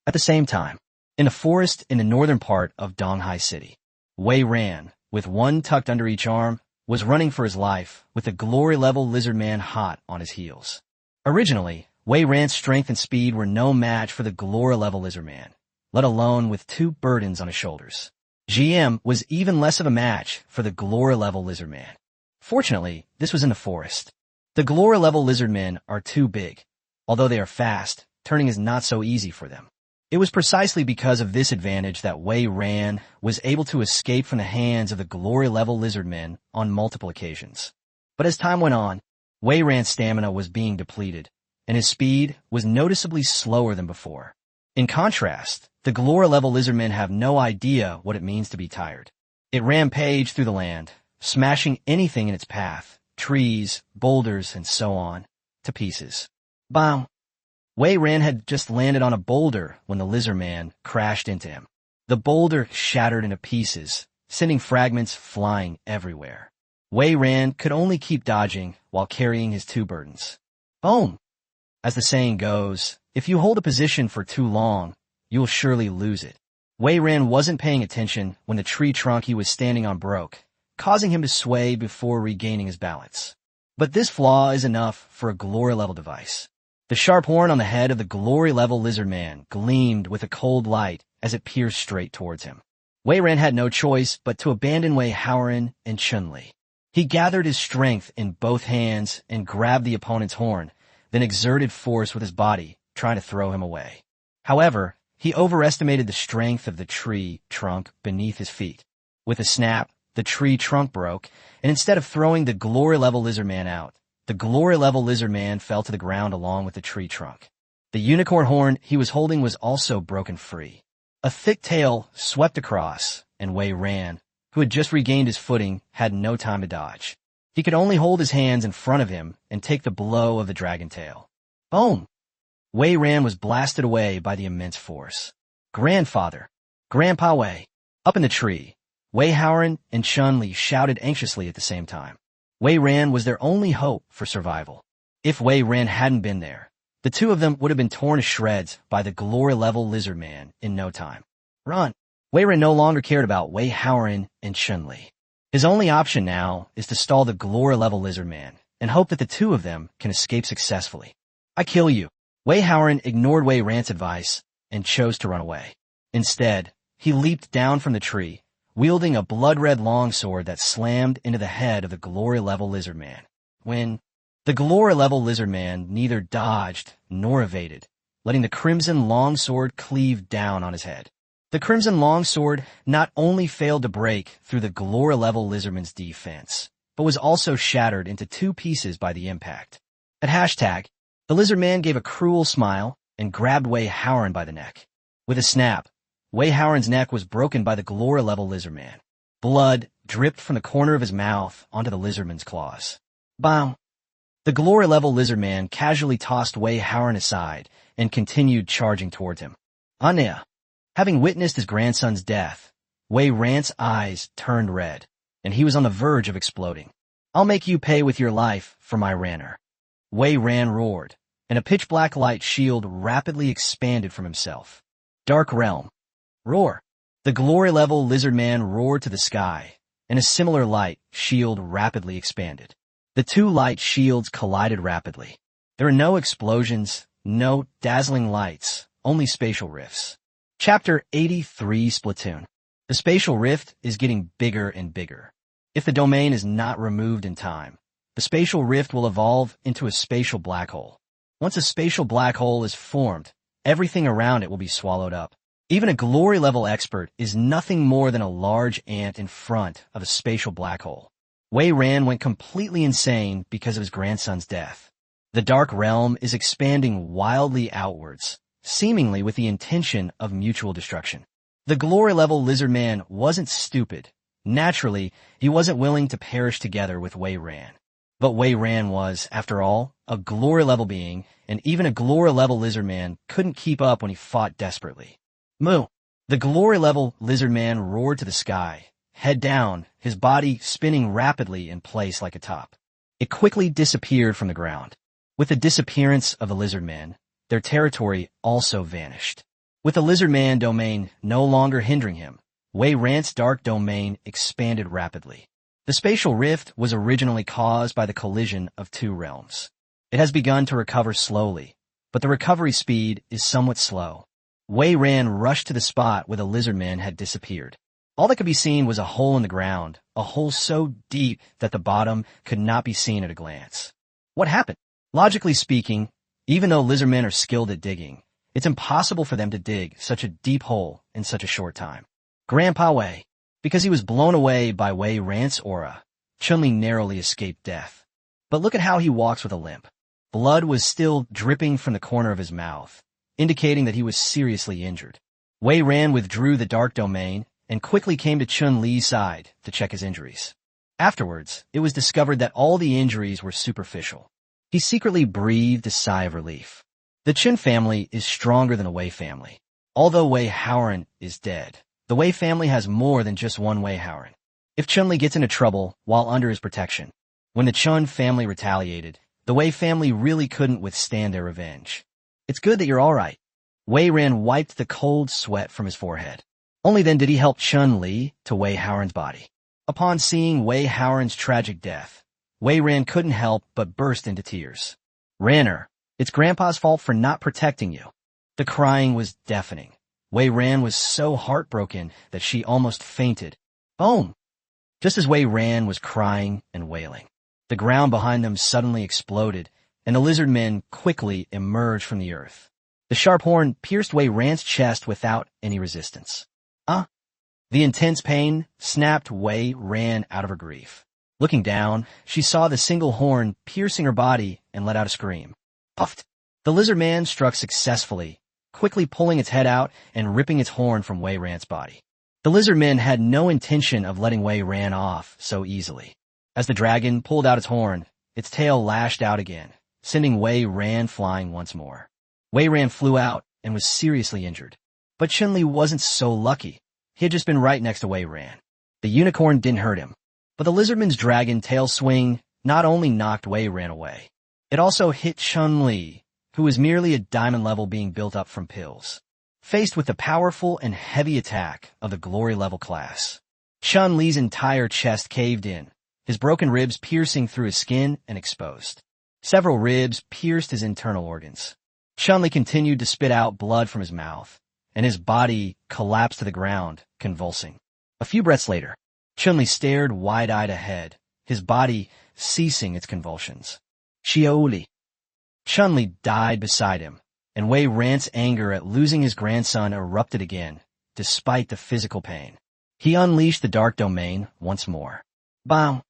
At the same time, in a forest in the northern part of Donghai City, Wei Ran, with one tucked under each arm, was running for his life with a glory-level lizard man hot on his heels. Originally, Wei Ran's strength and speed were no match for the glory-level lizard man, let alone with two burdens on his shoulders. GM was even less of a match for the glory-level lizard man. Fortunately, this was in the forest. The glory-level lizard men are too big. Although they are fast, turning is not so easy for them. It was precisely because of this advantage that Wei Ran was able to escape from the hands of the glory-level lizard men on multiple occasions. But as time went on, Wei Ran's stamina was being depleted, and his speed was noticeably slower than before. In contrast, the glory-level lizard men have no idea what it means to be tired. It rampaged through the land, smashing anything in its path, trees, boulders, and so on, to pieces. Bam! Wei Ran had just landed on a boulder when the lizard man crashed into him. The boulder shattered into pieces, sending fragments flying everywhere. Wei Ran could only keep dodging while carrying his two burdens. Boom! As the saying goes, if you hold a position for too long, you'll surely lose it. Wei Ran wasn't paying attention when the tree trunk he was standing on broke, causing him to sway before regaining his balance. But this flaw is enough for a glory-level device. The sharp horn on the head of the glory-level lizard man gleamed with a cold light as it pierced straight towards him. Wei Ran had no choice but to abandon Wei Haoren and Chun-Li. He gathered his strength in both hands and grabbed the opponent's horn, then exerted force with his body, trying to throw him away. However, he overestimated the strength of the tree trunk beneath his feet. With a snap, the tree trunk broke, and instead of throwing the glory-level lizard man out, the glory-level lizard man fell to the ground along with the tree trunk. The unicorn horn he was holding was also broken free. A thick tail swept across, and Wei Ran, who had just regained his footing, had no time to dodge. He could only hold his hands in front of him and take the blow of the dragon tail. Boom! Wei Ran was blasted away by the immense force. Grandfather! Grandpa Wei! Up in the tree, Wei Haoren and Chun-Li shouted anxiously at the same time. Wei Ran was their only hope for survival. If Wei Ran hadn't been there, the two of them would have been torn to shreds by the glory-level lizard man in no time. Run! Wei Ran no longer cared about Wei Haoren and Chun-Li. His only option now is to stall the glory-level lizard man and hope that the two of them can escape successfully. I kill you. Wei Haoren ignored Wei Ran's advice and chose to run away. Instead, he leaped down from the tree, wielding a blood-red longsword that slammed into the head of the glory-level lizard man. When the glory-level lizard man neither dodged nor evaded, letting the crimson longsword cleave down on his head. The crimson longsword not only failed to break through the glory-level lizardman's defense, but was also shattered into two pieces by the impact. At hashtag, the lizard man gave a cruel smile and grabbed Wei Howren by the neck. With a snap, Wei Howren's neck was broken by the glory-level lizard man. Blood dripped from the corner of his mouth onto the lizardman's claws. Bow! The glory-level lizard man casually tossed Wei Howren aside and continued charging towards him. Anya, having witnessed his grandson's death, Wei Ran's eyes turned red, and he was on the verge of exploding. I'll make you pay with your life for my Ranner. Wei Ran roared, and a pitch-black light shield rapidly expanded from himself. Dark Realm. Roar. The glory-level lizard man roared to the sky, and a similar light shield rapidly expanded. The two light shields collided rapidly. There were no explosions, no dazzling lights, only spatial rifts. Chapter 83 Splatoon. The spatial rift is getting bigger and bigger. If the domain is not removed in time, the spatial rift will evolve into a spatial black hole. Once a spatial black hole is formed, everything around it will be swallowed up. Even a glory-level expert is nothing more than a large ant in front of a spatial black hole. Wei Ran went completely insane because of his grandson's death. The Dark Realm is expanding wildly outwards, seemingly with the intention of mutual destruction. The glory-level lizard man wasn't stupid. Naturally, he wasn't willing to perish together with Wei Ran. But Wei Ran was, after all, a glory-level being, and even a glory-level lizard man couldn't keep up when he fought desperately. Moo! The glory-level lizard man roared to the sky, head down, his body spinning rapidly in place like a top. It quickly disappeared from the ground. With the disappearance of the lizard man, their territory also vanished. With the lizard man domain no longer hindering him, Wei Ran's dark domain expanded rapidly. The spatial rift was originally caused by the collision of two realms. It has begun to recover slowly, but the recovery speed is somewhat slow. Wei Ran rushed to the spot where the lizard man had disappeared. All that could be seen was a hole in the ground, a hole so deep that the bottom could not be seen at a glance. What happened? Logically speaking, even though lizardmen are skilled at digging, it's impossible for them to dig such a deep hole in such a short time. Grandpa Wei. Because he was blown away by Wei Ran's aura, Chun-Li narrowly escaped death. But look at how he walks with a limp. Blood was still dripping from the corner of his mouth, indicating that he was seriously injured. Wei Ran withdrew the dark domain and quickly came to Chun-Li's side to check his injuries. Afterwards, it was discovered that all the injuries were superficial. He secretly breathed a sigh of relief. The Chun family is stronger than the Wei family. Although Wei Howren is dead, the Wei family has more than just one Wei Howren. If Chun-Li gets into trouble while under his protection, when the Chun family retaliated, the Wei family really couldn't withstand their revenge. It's good that you're all right. Wei Ran wiped the cold sweat from his forehead. Only then did he help Chun-Li to Wei Howren's body. Upon seeing Wei Howren's tragic death, Wei Ran couldn't help but burst into tears. Ranner, it's Grandpa's fault for not protecting you. The crying was deafening. Wei Ran was so heartbroken that she almost fainted. Boom! Just as Wei Ran was crying and wailing, the ground behind them suddenly exploded, and the lizard men quickly emerged from the earth. The sharp horn pierced Wei Ran's chest without any resistance. The intense pain snapped Wei Ran out of her grief. Looking down, she saw the single horn piercing her body and let out a scream. Puffed! The lizard man struck successfully, quickly pulling its head out and ripping its horn from Wei Ran's body. The lizard men had no intention of letting Wei Ran off so easily. As the dragon pulled out its horn, its tail lashed out again, sending Wei Ran flying once more. Wei Ran flew out and was seriously injured. But Chun-Li wasn't so lucky. He had just been right next to Wei Ran. The unicorn didn't hurt him, but the lizardman's dragon tail swing not only knocked Wei Ran away, it also hit Chun-Li, who was merely a diamond-level being built up from pills, faced with the powerful and heavy attack of the glory-level class. Chun-Li's entire chest caved in, his broken ribs piercing through his skin and exposed. Several ribs pierced his internal organs. Chun-Li continued to spit out blood from his mouth, and his body collapsed to the ground, convulsing. A few breaths later, Chun-Li stared wide-eyed ahead, his body ceasing its convulsions. Xiaoli. Chun-Li died beside him, and Wei Ran's anger at losing his grandson erupted again, despite the physical pain. He unleashed the dark domain once more. Bow!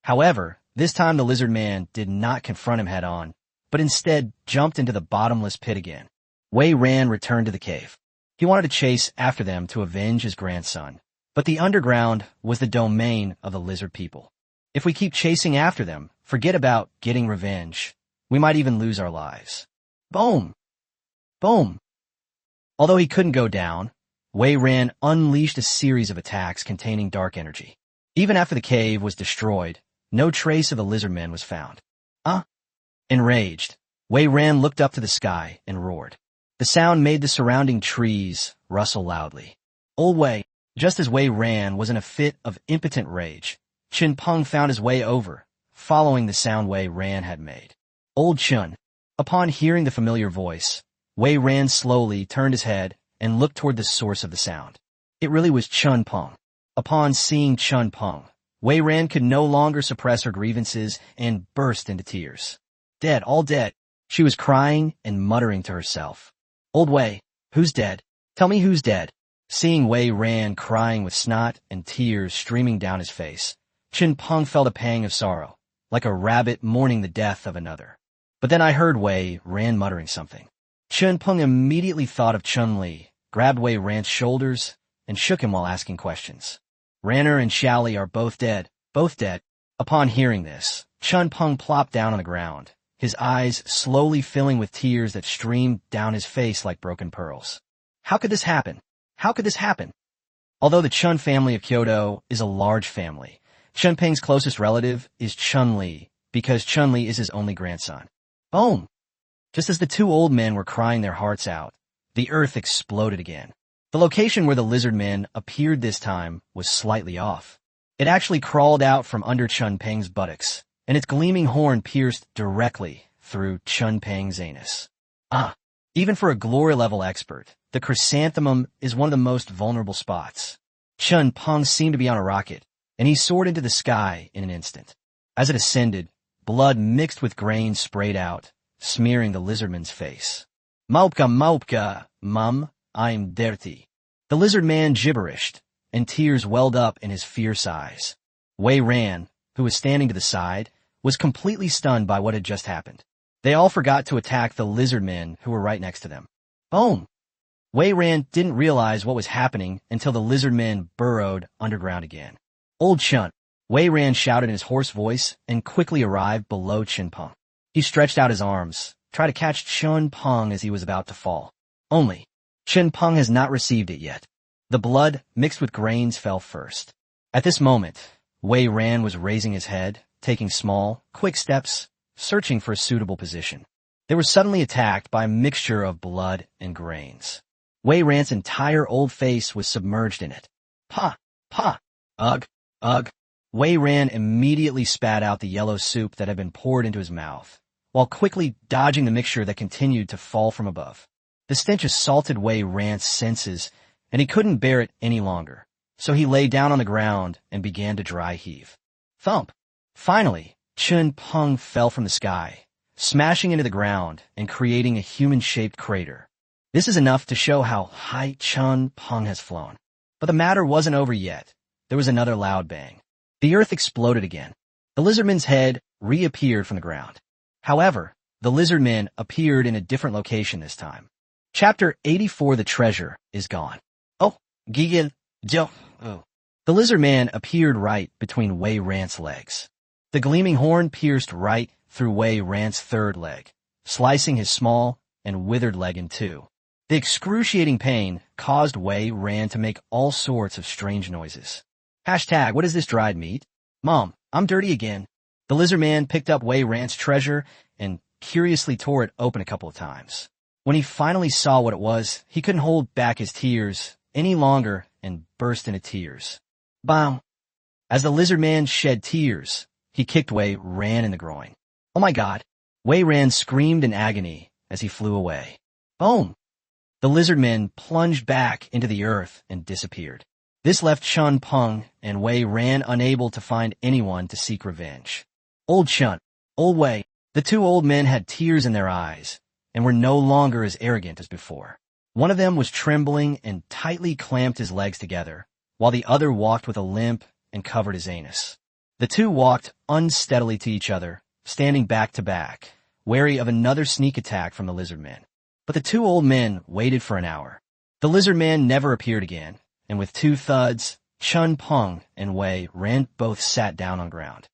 However, this time the lizard man did not confront him head-on, but instead jumped into the bottomless pit again. Wei Ran returned to the cave. He wanted to chase after them to avenge his grandson, but the underground was the domain of the lizard people. If we keep chasing after them, forget about getting revenge. We might even lose our lives. Boom! Boom! Although he couldn't go down, Wei Ran unleashed a series of attacks containing dark energy. Even after the cave was destroyed, no trace of the lizard men was found. Enraged, Wei Ran looked up to the sky and roared. The sound made the surrounding trees rustle loudly. Old Wei, just as Wei Ran was in a fit of impotent rage, Chun Peng found his way over, following the sound Wei Ran had made. Old Chun. Upon hearing the familiar voice, Wei Ran slowly turned his head and looked toward the source of the sound. It really was Chun Peng. Upon seeing Chun Peng, Wei Ran could no longer suppress her grievances and burst into tears. Dead, all dead. She was crying and muttering to herself. Old Wei, who's dead? Tell me who's dead. Seeing Wei Ran crying with snot and tears streaming down his face, Chun Peng felt a pang of sorrow, like a rabbit mourning the death of another. But then I heard Wei Ran muttering something. Chun Peng immediately thought of Chun-Li, grabbed Wei Ran's shoulders, and shook him while asking questions. Ranner and Xiaoli are both dead, both dead. Upon hearing this, Chun Peng plopped down on the ground, his eyes slowly filling with tears that streamed down his face like broken pearls. How could this happen? How could this happen? Although the Chun family of Kyoto is a large family, Chun Peng's closest relative is Chun-Li, because Chun-Li is his only grandson. Boom! Just as the two old men were crying their hearts out, the earth exploded again. The location where the lizard men appeared this time was slightly off. It actually crawled out from under Chun Peng's buttocks, and its gleaming horn pierced directly through Chun Peng's anus. Even for a glory-level expert, the chrysanthemum is one of the most vulnerable spots. Chun Peng seemed to be on a rocket, and he soared into the sky in an instant. As it ascended, blood mixed with grain sprayed out, smearing the lizardman's face. Maupka, maupka, mum, I'm dirty. The lizard man gibberished, and tears welled up in his fierce eyes. Wei Ran, who was standing to the side, was completely stunned by what had just happened. They all forgot to attack the lizard men who were right next to them. Boom! Wei Ran didn't realize what was happening until the lizard men burrowed underground again. Old Chun, Wei Ran shouted in his hoarse voice and quickly arrived below Chun Peng. He stretched out his arms, tried to catch Chun Peng as he was about to fall. Only, Chun Peng has not received it yet. The blood, mixed with grains, fell first. At this moment, Wei Ran was raising his head, taking small, quick steps, searching for a suitable position. They were suddenly attacked by a mixture of blood and grains. Wei Ran's entire old face was submerged in it. Pa! Pa! Ugh! Ugh! Wei Ran immediately spat out the yellow soup that had been poured into his mouth, while quickly dodging the mixture that continued to fall from above. The stench assaulted Wei Ran's senses, and he couldn't bear it any longer, so he lay down on the ground and began to dry heave. Thump! Finally, Chun Peng fell from the sky, smashing into the ground and creating a human-shaped crater. This is enough to show how high Chun Peng has flown. But the matter wasn't over yet. There was another loud bang. The earth exploded again. The lizardman's head reappeared from the ground. However, the lizardman appeared in a different location this time. Chapter 84, The Treasure, is gone. Oh, Gigil, Joe. Oh. The lizardman appeared right between Wei Ran's legs. The gleaming horn pierced right through Wei Ran's third leg, slicing his small and withered leg in two. The excruciating pain caused Wei Ran to make all sorts of strange noises. Hashtag, what is this dried meat? Mom, I'm dirty again. The lizard man picked up Wei Ran's treasure and curiously tore it open a couple of times. When he finally saw what it was, he couldn't hold back his tears any longer and burst into tears. Bam! As the lizard man shed tears, he kicked Wei Ran in the groin. Oh my God! Wei Ran screamed in agony as he flew away. Boom! The lizard men plunged back into the earth and disappeared. This left Chun Peng and Wei Ran unable to find anyone to seek revenge. Old Chun, Old Wei, the two old men had tears in their eyes and were no longer as arrogant as before. One of them was trembling and tightly clamped his legs together, while the other walked with a limp and covered his anus. The two walked unsteadily to each other, standing back to back, wary of another sneak attack from the lizard men. But the two old men waited for an hour. The lizard man never appeared again, and with two thuds, Chun Peng and Wei Ran both sat down on ground.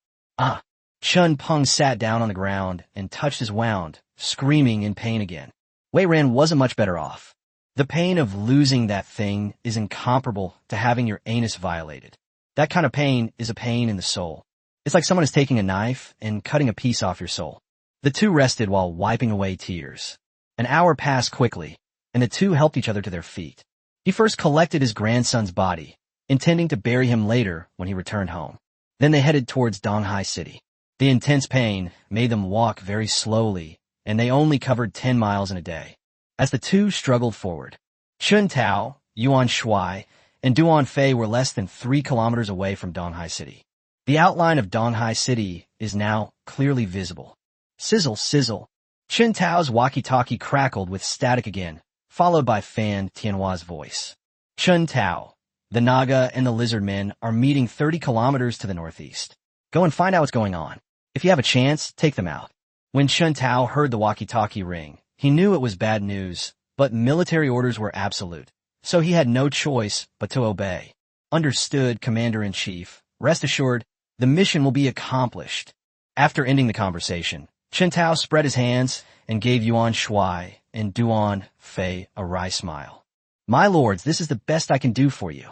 Chun Peng sat down on the ground and touched his wound, screaming in pain again. Wei Ran wasn't much better off. The pain of losing that thing is incomparable to having your anus violated. That kind of pain is a pain in the soul. It's like someone is taking a knife and cutting a piece off your soul. The two rested while wiping away tears. An hour passed quickly, and the two helped each other to their feet. He first collected his grandson's body, intending to bury him later when he returned home. Then they headed towards Donghai City. The intense pain made them walk very slowly, and they only covered 10 miles in a day. As the two struggled forward, Chun Tao, Yuan Shuai, and Duan Fei were less than 3 kilometers away from Donghai City. The outline of Donghai City is now clearly visible. Sizzle, sizzle. Chun Tao's walkie-talkie crackled with static again, followed by Fan Tianhua's voice. Chun Tao, the Naga and the lizard men are meeting 30 kilometers to the northeast. Go and find out what's going on. If you have a chance, take them out. When Chun Tao heard the walkie-talkie ring, he knew it was bad news, but military orders were absolute, so he had no choice but to obey. Understood, Commander-in-Chief. Rest assured, the mission will be accomplished. After ending the conversation, Chun Tao spread his hands and gave Yuan Shuai and Duan Fei a wry smile. My lords, this is the best I can do for you.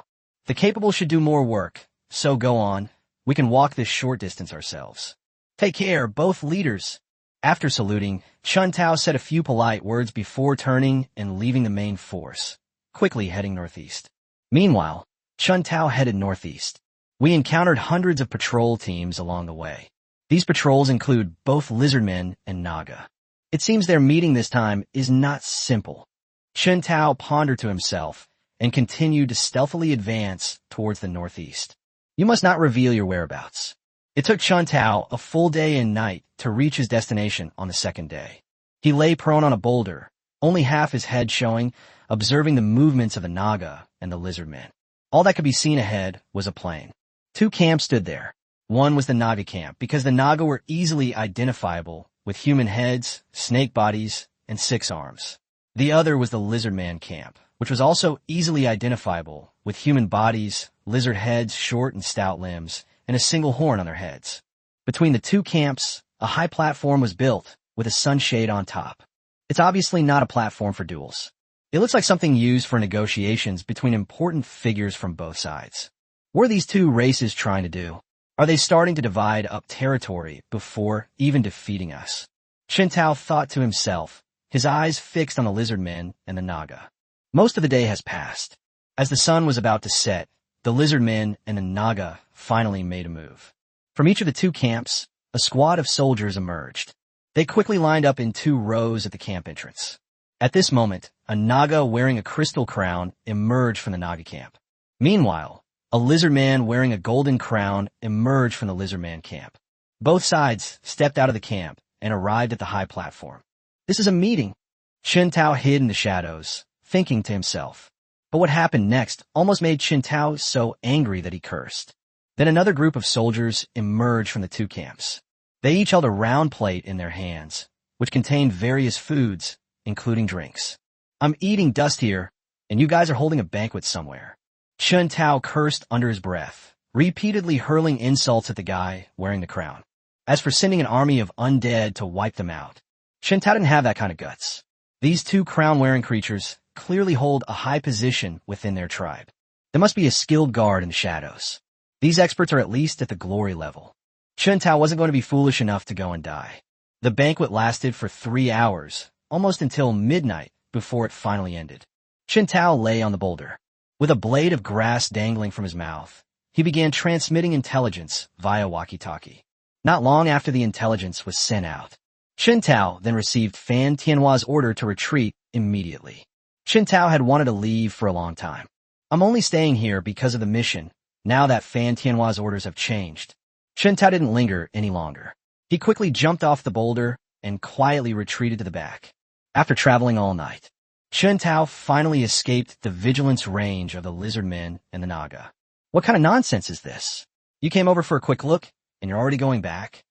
The capable should do more work, so go on. We can walk this short distance ourselves. Take care, both leaders. After saluting, Chun Tao said a few polite words before turning and leaving the main force, quickly heading northeast. Meanwhile, Chun Tao headed northeast. We encountered hundreds of patrol teams along the way. These patrols include both lizardmen and Naga. It seems their meeting this time is not simple. Chun Tao pondered to himself and continued to stealthily advance towards the northeast. You must not reveal your whereabouts. It took Chun Tao a full day and night to reach his destination on the second day. He lay prone on a boulder, only half his head showing, observing the movements of the Naga and the lizard men. All that could be seen ahead was a plain. 2 camps stood there. One was the Naga camp, because the Naga were easily identifiable with human heads, snake bodies, and 6 arms. The other was the lizard man camp, which was also easily identifiable with human bodies, lizard heads, short and stout limbs, and a single horn on their heads. Between the 2 camps, a high platform was built with a sunshade on top. It's obviously not a platform for duels. It looks like something used for negotiations between important figures from both sides. What are these 2 races trying to do? Are they starting to divide up territory before even defeating us? Chun Tao thought to himself, his eyes fixed on the lizard men and the Naga. Most of the day has passed. As the sun was about to set, the lizard men and the Naga finally made a move. From each of the 2 camps, a squad of soldiers emerged. They quickly lined up in 2 rows at the camp entrance. At this moment, a Naga wearing a crystal crown emerged from the Naga camp. Meanwhile, a lizard man wearing a golden crown emerged from the lizard man camp. Both sides stepped out of the camp and arrived at the high platform. This is a meeting. Chun Tao hid in the shadows, thinking to himself. But what happened next almost made Chun Tao so angry that he cursed. Then another group of soldiers emerged from the 2 camps. They each held a round plate in their hands, which contained various foods, including drinks. I'm eating dust here, and you guys are holding a banquet somewhere. Chun Tao cursed under his breath, repeatedly hurling insults at the guy wearing the crown. As for sending an army of undead to wipe them out, Chun Tao didn't have that kind of guts. These 2 crown-wearing creatures clearly hold a high position within their tribe. There must be a skilled guard in the shadows. These experts are at least at the glory level. Chun Tao wasn't going to be foolish enough to go and die. The banquet lasted for 3 hours, almost until midnight, before it finally ended. Chun Tao lay on the boulder. With a blade of grass dangling from his mouth, he began transmitting intelligence via walkie-talkie. Not long after the intelligence was sent out, Chun Tao then received Fan Tianhua's order to retreat immediately. Chen Tao had wanted to leave for a long time. I'm only staying here because of the mission, now that Fan Tianhua's orders have changed. Chen Tao didn't linger any longer. He quickly jumped off the boulder and quietly retreated to the back. After traveling all night, Chen Tao finally escaped the vigilance range of the lizard men and the Naga. What kind of nonsense is this? You came over for a quick look, and you're already going back?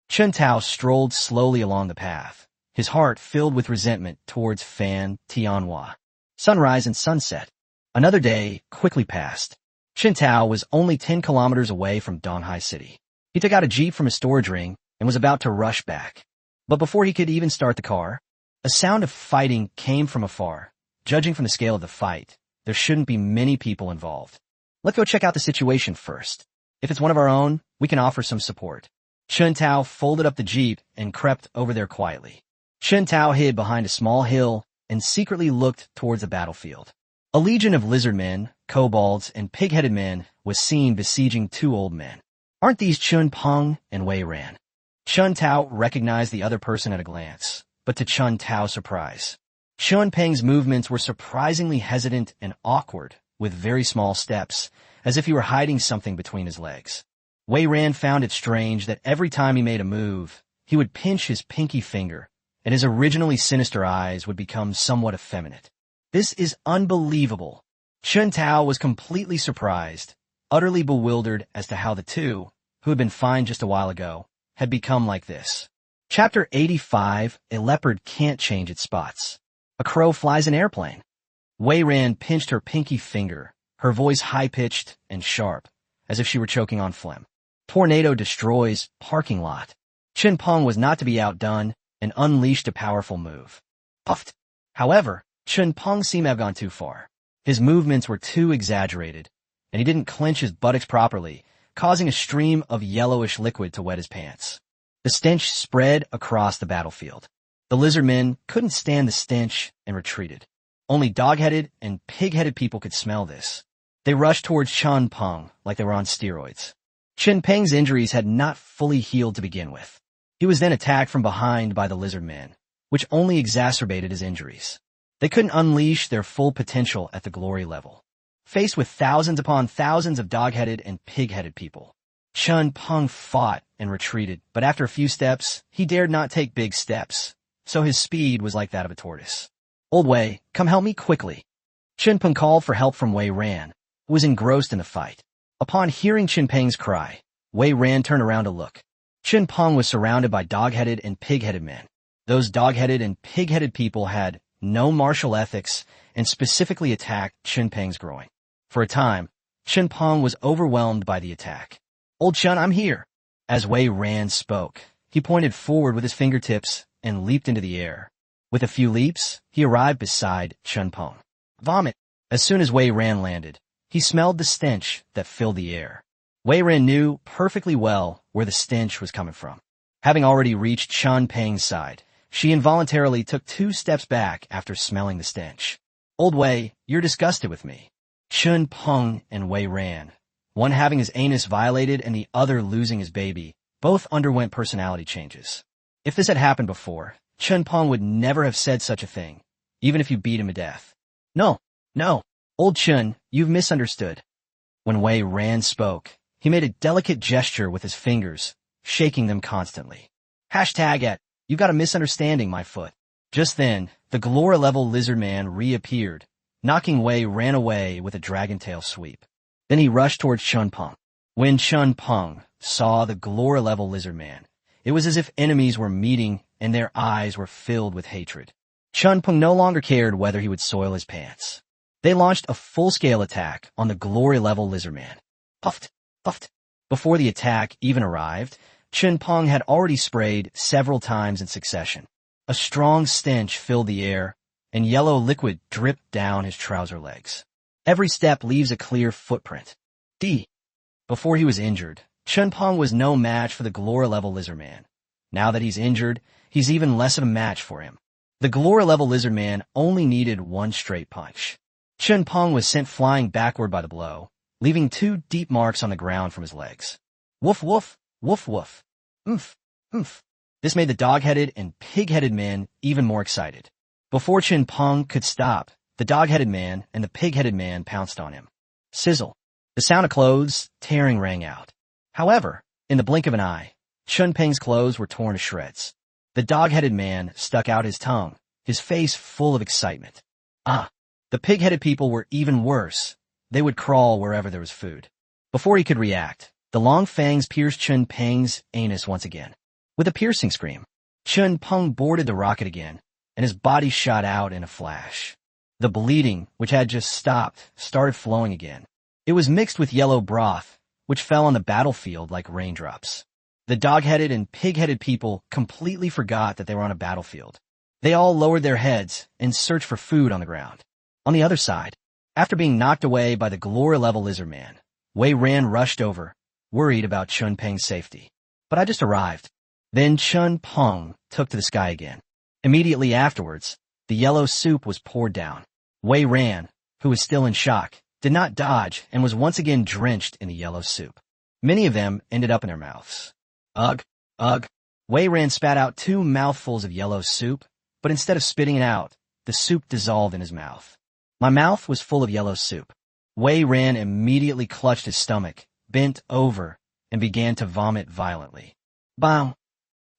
Chen Tao strolled slowly along the path, his heart filled with resentment towards Fan Tianhua. Sunrise and sunset. Another day quickly passed. Chen Tao was only 10 kilometers away from Donghai City. He took out a jeep from his storage ring and was about to rush back. But before he could even start the car, a sound of fighting came from afar. Judging from the scale of the fight, there shouldn't be many people involved. Let's go check out the situation first. If it's one of our own, we can offer some support. Chen Tao folded up the jeep and crept over there quietly. Chen Tao hid behind a small hill and secretly looked towards the battlefield. A legion of lizard men, kobolds, and pig-headed men was seen besieging two old men. Aren't these Chun Peng and Wei Ran? Chen Tao recognized the other person at a glance, but to Chen Tao's surprise, Chun Peng's movements were surprisingly hesitant and awkward, with very small steps, as if he were hiding something between his legs. Wei Ran found it strange that every time he made a move, he would pinch his pinky finger, and his originally sinister eyes would become somewhat effeminate. This is unbelievable. Chen Tao was completely surprised, utterly bewildered as to how the two, who had been fine just a while ago, had become like this. Chapter 85, A Leopard Can't Change Its Spots. A crow flies an airplane. Wei Ran pinched her pinky finger, her voice high-pitched and sharp, as if she were choking on phlegm. Tornado destroys parking lot. Chen Peng was not to be outdone and unleashed a powerful move. Puffed. However, Chen Peng seemed to have gone too far. His movements were too exaggerated, and he didn't clench his buttocks properly, causing a stream of yellowish liquid to wet his pants. The stench spread across the battlefield. The lizard men couldn't stand the stench and retreated. Only dog-headed and pig-headed people could smell this. They rushed towards Chen Peng like they were on steroids. Chen Peng's injuries had not fully healed to begin with. He was then attacked from behind by the lizard men, which only exacerbated his injuries. They couldn't unleash their full potential at the glory level. Faced with thousands upon thousands of dog-headed and pig-headed people, Chen Peng fought and retreated, but after a few steps, he dared not take big steps, so his speed was like that of a tortoise. Old Wei, come help me quickly. Chen Peng called for help from Wei Ran, who was engrossed in the fight. Upon hearing Chen Peng's cry, Wei Ran turned around to look. Chen Peng was surrounded by dog-headed and pig-headed men. Those dog-headed and pig-headed people had no martial ethics and specifically attacked Chen Peng's groin. For a time, Chen Peng was overwhelmed by the attack. Old Chen, I'm here. As Wei Ran spoke, he pointed forward with his fingertips and leaped into the air. With a few leaps, he arrived beside Chen Peng. Vomit. As soon as Wei Ran landed, he smelled the stench that filled the air. Wei Ran knew perfectly well where the stench was coming from. Having already reached Chen Peng's side, she involuntarily took 2 steps back after smelling the stench. Old Wei, you're disgusted with me. Chen Peng and Wei Ran, one having his anus violated and the other losing his baby, both underwent personality changes. If this had happened before, Chen Peng would never have said such a thing, even if you beat him to death. No, old Chen, you've misunderstood. When Wei Ran spoke, he made a delicate gesture with his fingers, shaking them constantly. #@ you got a misunderstanding, my foot. Just then, the Glora-level lizard man reappeared, knocking Wei Ran away with a dragon tail sweep. Then he rushed towards Chen Peng. When Chen Peng saw the Glora-level lizard man, it was as if enemies were meeting and their eyes were filled with hatred. Chen Peng no longer cared whether he would soil his pants. They launched a full-scale attack on the Glory-level lizard man. Puffed. Before the attack even arrived, Chen Peng had already sprayed several times in succession. A strong stench filled the air, and yellow liquid dripped down his trouser legs. Every step leaves a clear footprint. Before he was injured, Chen Peng was no match for the Glora-level lizard man. Now that he's injured, he's even less of a match for him. The Glora-level lizard man only needed 1 straight punch. Chen Peng was sent flying backward by the blow, leaving 2 deep marks on the ground from his legs. Woof woof, woof woof. Oomph. This made the dog-headed and pig-headed men even more excited. Before Chen Peng could stop, The dog-headed man and the pig-headed man pounced on him. Sizzle. The sound of clothes tearing rang out. However, in the blink of an eye, Chunpeng's clothes were torn to shreds. The dog-headed man stuck out his tongue, his face full of excitement. The pig-headed people were even worse. They would crawl wherever there was food. Before he could react, the long fangs pierced Chunpeng's anus once again. With a piercing scream, Chunpeng boarded the rocket again, and his body shot out in a flash. The bleeding, which had just stopped, started flowing again. It was mixed with yellow broth, which fell on the battlefield like raindrops. The dog-headed and pig-headed people completely forgot that they were on a battlefield. They all lowered their heads and searched for food on the ground. On the other side, after being knocked away by the glory-level lizard man, Wei Ran rushed over, worried about Chunpeng's safety. But I just arrived. Then Chunpeng took to the sky again. Immediately afterwards, the yellow soup was poured down. Wei Ran, who was still in shock, did not dodge and was once again drenched in the yellow soup. Many of them ended up in their mouths. Ugh, ugh. Wei Ran spat out 2 mouthfuls of yellow soup, but instead of spitting it out, the soup dissolved in his mouth. My mouth was full of yellow soup. Wei Ran immediately clutched his stomach, bent over, and began to vomit violently. Bow!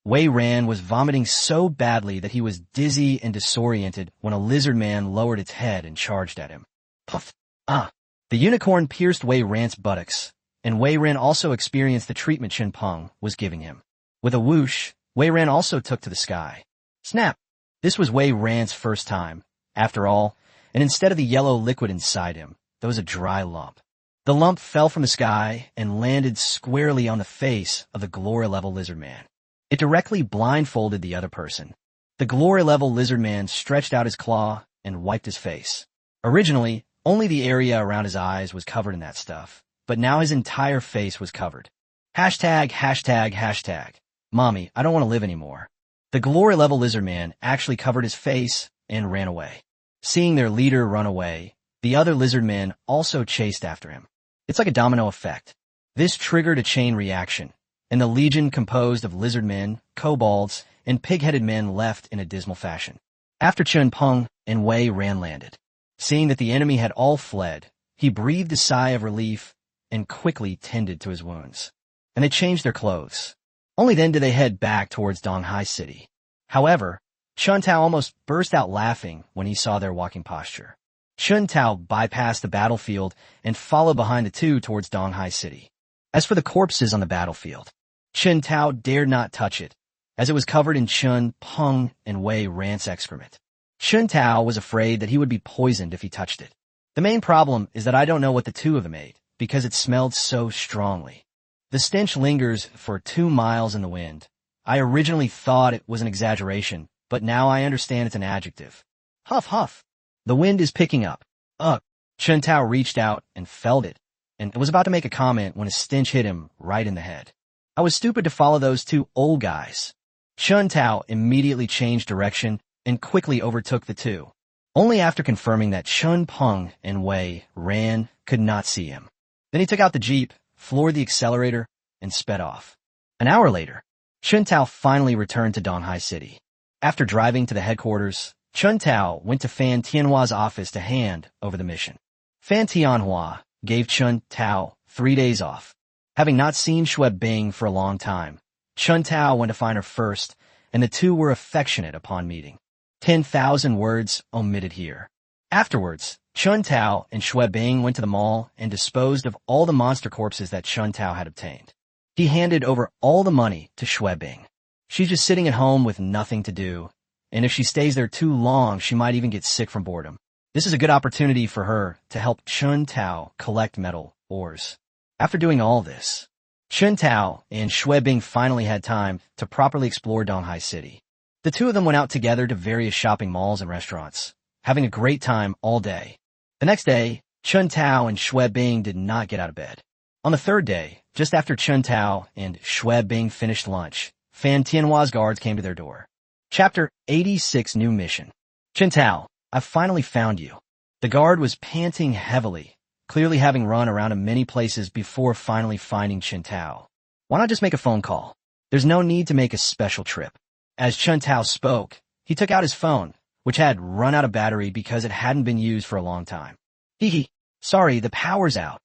Wei Ran was vomiting so badly that he was dizzy and disoriented when a lizard man lowered its head and charged at him. Puff! The unicorn pierced Wei Ran's buttocks, and Wei Ran also experienced the treatment Chunpeng was giving him. With a whoosh, Wei Ran also took to the sky. Snap! This was Wei Ran's first time, after all, and instead of the yellow liquid inside him, there was a dry lump. The lump fell from the sky and landed squarely on the face of the glory-level lizard man. It directly blindfolded the other person. The glory-level lizard man stretched out his claw and wiped his face. Originally, only the area around his eyes was covered in that stuff, but now his entire face was covered. Hashtag, hashtag, hashtag. Mommy, I don't want to live anymore. The glory-level lizard man actually covered his face and ran away. Seeing their leader run away, the other lizard men also chased after him. It's like a domino effect. This triggered a chain reaction, and the legion composed of lizard men, kobolds, and pig-headed men left in a dismal fashion. After Chunpeng and Wei Ran landed, seeing that the enemy had all fled, he breathed a sigh of relief and quickly tended to his wounds. And they changed their clothes. Only then did they head back towards Donghai City. However, Chun Tao almost burst out laughing when he saw their walking posture. Chun Tao bypassed the battlefield and followed behind the two towards Donghai City. As for the corpses on the battlefield, Chun Tao dared not touch it, as it was covered in Chun Peng and Wei Ran's excrement. Chun Tao was afraid that he would be poisoned if he touched it. The main problem is that I don't know what the two of them ate, because it smelled so strongly. The stench lingers for 2 miles in the wind. I originally thought it was an exaggeration, but now I understand it's an adjective. Huff, huff. The wind is picking up. Ugh. Chun Tao reached out and felt it, and was about to make a comment when a stench hit him right in the head. I was stupid to follow those 2 old guys. Chun Tao immediately changed direction and quickly overtook the two, only after confirming that Chun Peng and Wei Ran could not see him. Then he took out the jeep, floored the accelerator, and sped off. An hour later, Chun Tao finally returned to Donghai City. After driving to the headquarters, Chun Tao went to Fan Tianhua's office to hand over the mission. Fan Tianhua gave Chun Tao 3 days off. Having not seen Xue Bing for a long time, Chun Tao went to find her first, and the two were affectionate upon meeting. 10,000 words omitted here. Afterwards, Chun Tao and Xue Bing went to the mall and disposed of all the monster corpses that Chun Tao had obtained. He handed over all the money to Xue Bing. She's just sitting at home with nothing to do, and if she stays there too long, she might even get sick from boredom. This is a good opportunity for her to help Chun Tao collect metal ores. After doing all this, Chun Tao and Xue Bing finally had time to properly explore Donghai City. The two of them went out together to various shopping malls and restaurants, having a great time all day. The next day, Chun Tao and Xue Bing did not get out of bed. On the third day, just after Chun Tao and Xue Bing finished lunch, Fan Tianhua's guards came to their door. Chapter 86 New Mission. Chun Tao, I've finally found you. The guard was panting heavily, clearly having run around many places before finally finding Chun Tao. Why not just make a phone call? There's no need to make a special trip. As Chun Tao spoke, he took out his phone, which had run out of battery because it hadn't been used for a long time. Hee hee. Sorry, the power's out.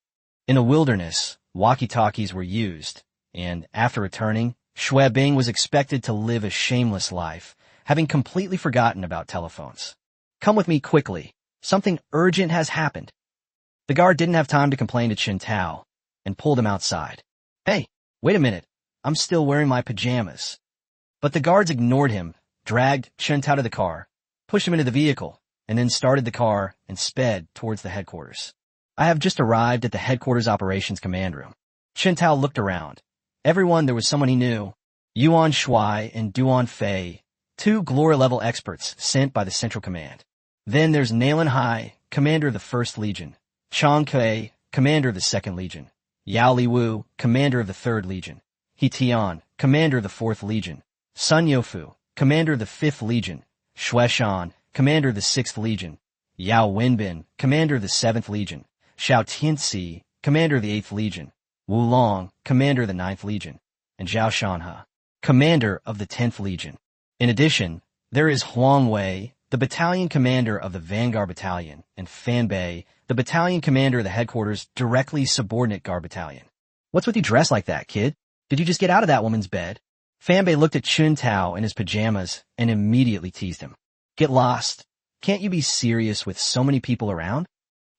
In the wilderness, walkie-talkies were used, and after returning, Xue Bing was expected to live a shameless life, having completely forgotten about telephones. Come with me quickly. Something urgent has happened. The guard didn't have time to complain to Chen Tao and pulled him outside. Hey, wait a minute. I'm still wearing my pajamas. But the guards ignored him, dragged Chen Tao to the car, pushed him into the vehicle, and then started the car and sped towards the headquarters. I have just arrived at the headquarters operations command room. Chen Tao looked around. Everyone there was someone he knew. Yuan Shuai and Duan Fei, two glory-level experts sent by the Central Command. Then there's Nalen Hai, commander of the 1st Legion, Chang Kuei, commander of the 2nd Legion, Yao Liwu, commander of the 3rd Legion, He Tian, commander of the 4th Legion, Sun Youfu, commander of the 5th Legion, Xue Shan, commander of the 6th Legion, Yao Wenbin, commander of the 7th Legion, Xiao Tianxi, commander of the 8th Legion, Wu Long, commander of the 9th Legion, and Zhao Shanhe, commander of the 10th Legion. In addition, there is Huang Wei, the battalion commander of the Vanguard Battalion, and Fan Bei, the battalion commander of the headquarters' directly subordinate guard battalion. What's with you dressed like that, kid? Did you just get out of that woman's bed? Fan Bei looked at Chen Tao in his pajamas and immediately teased him. Get lost. Can't you be serious with so many people around?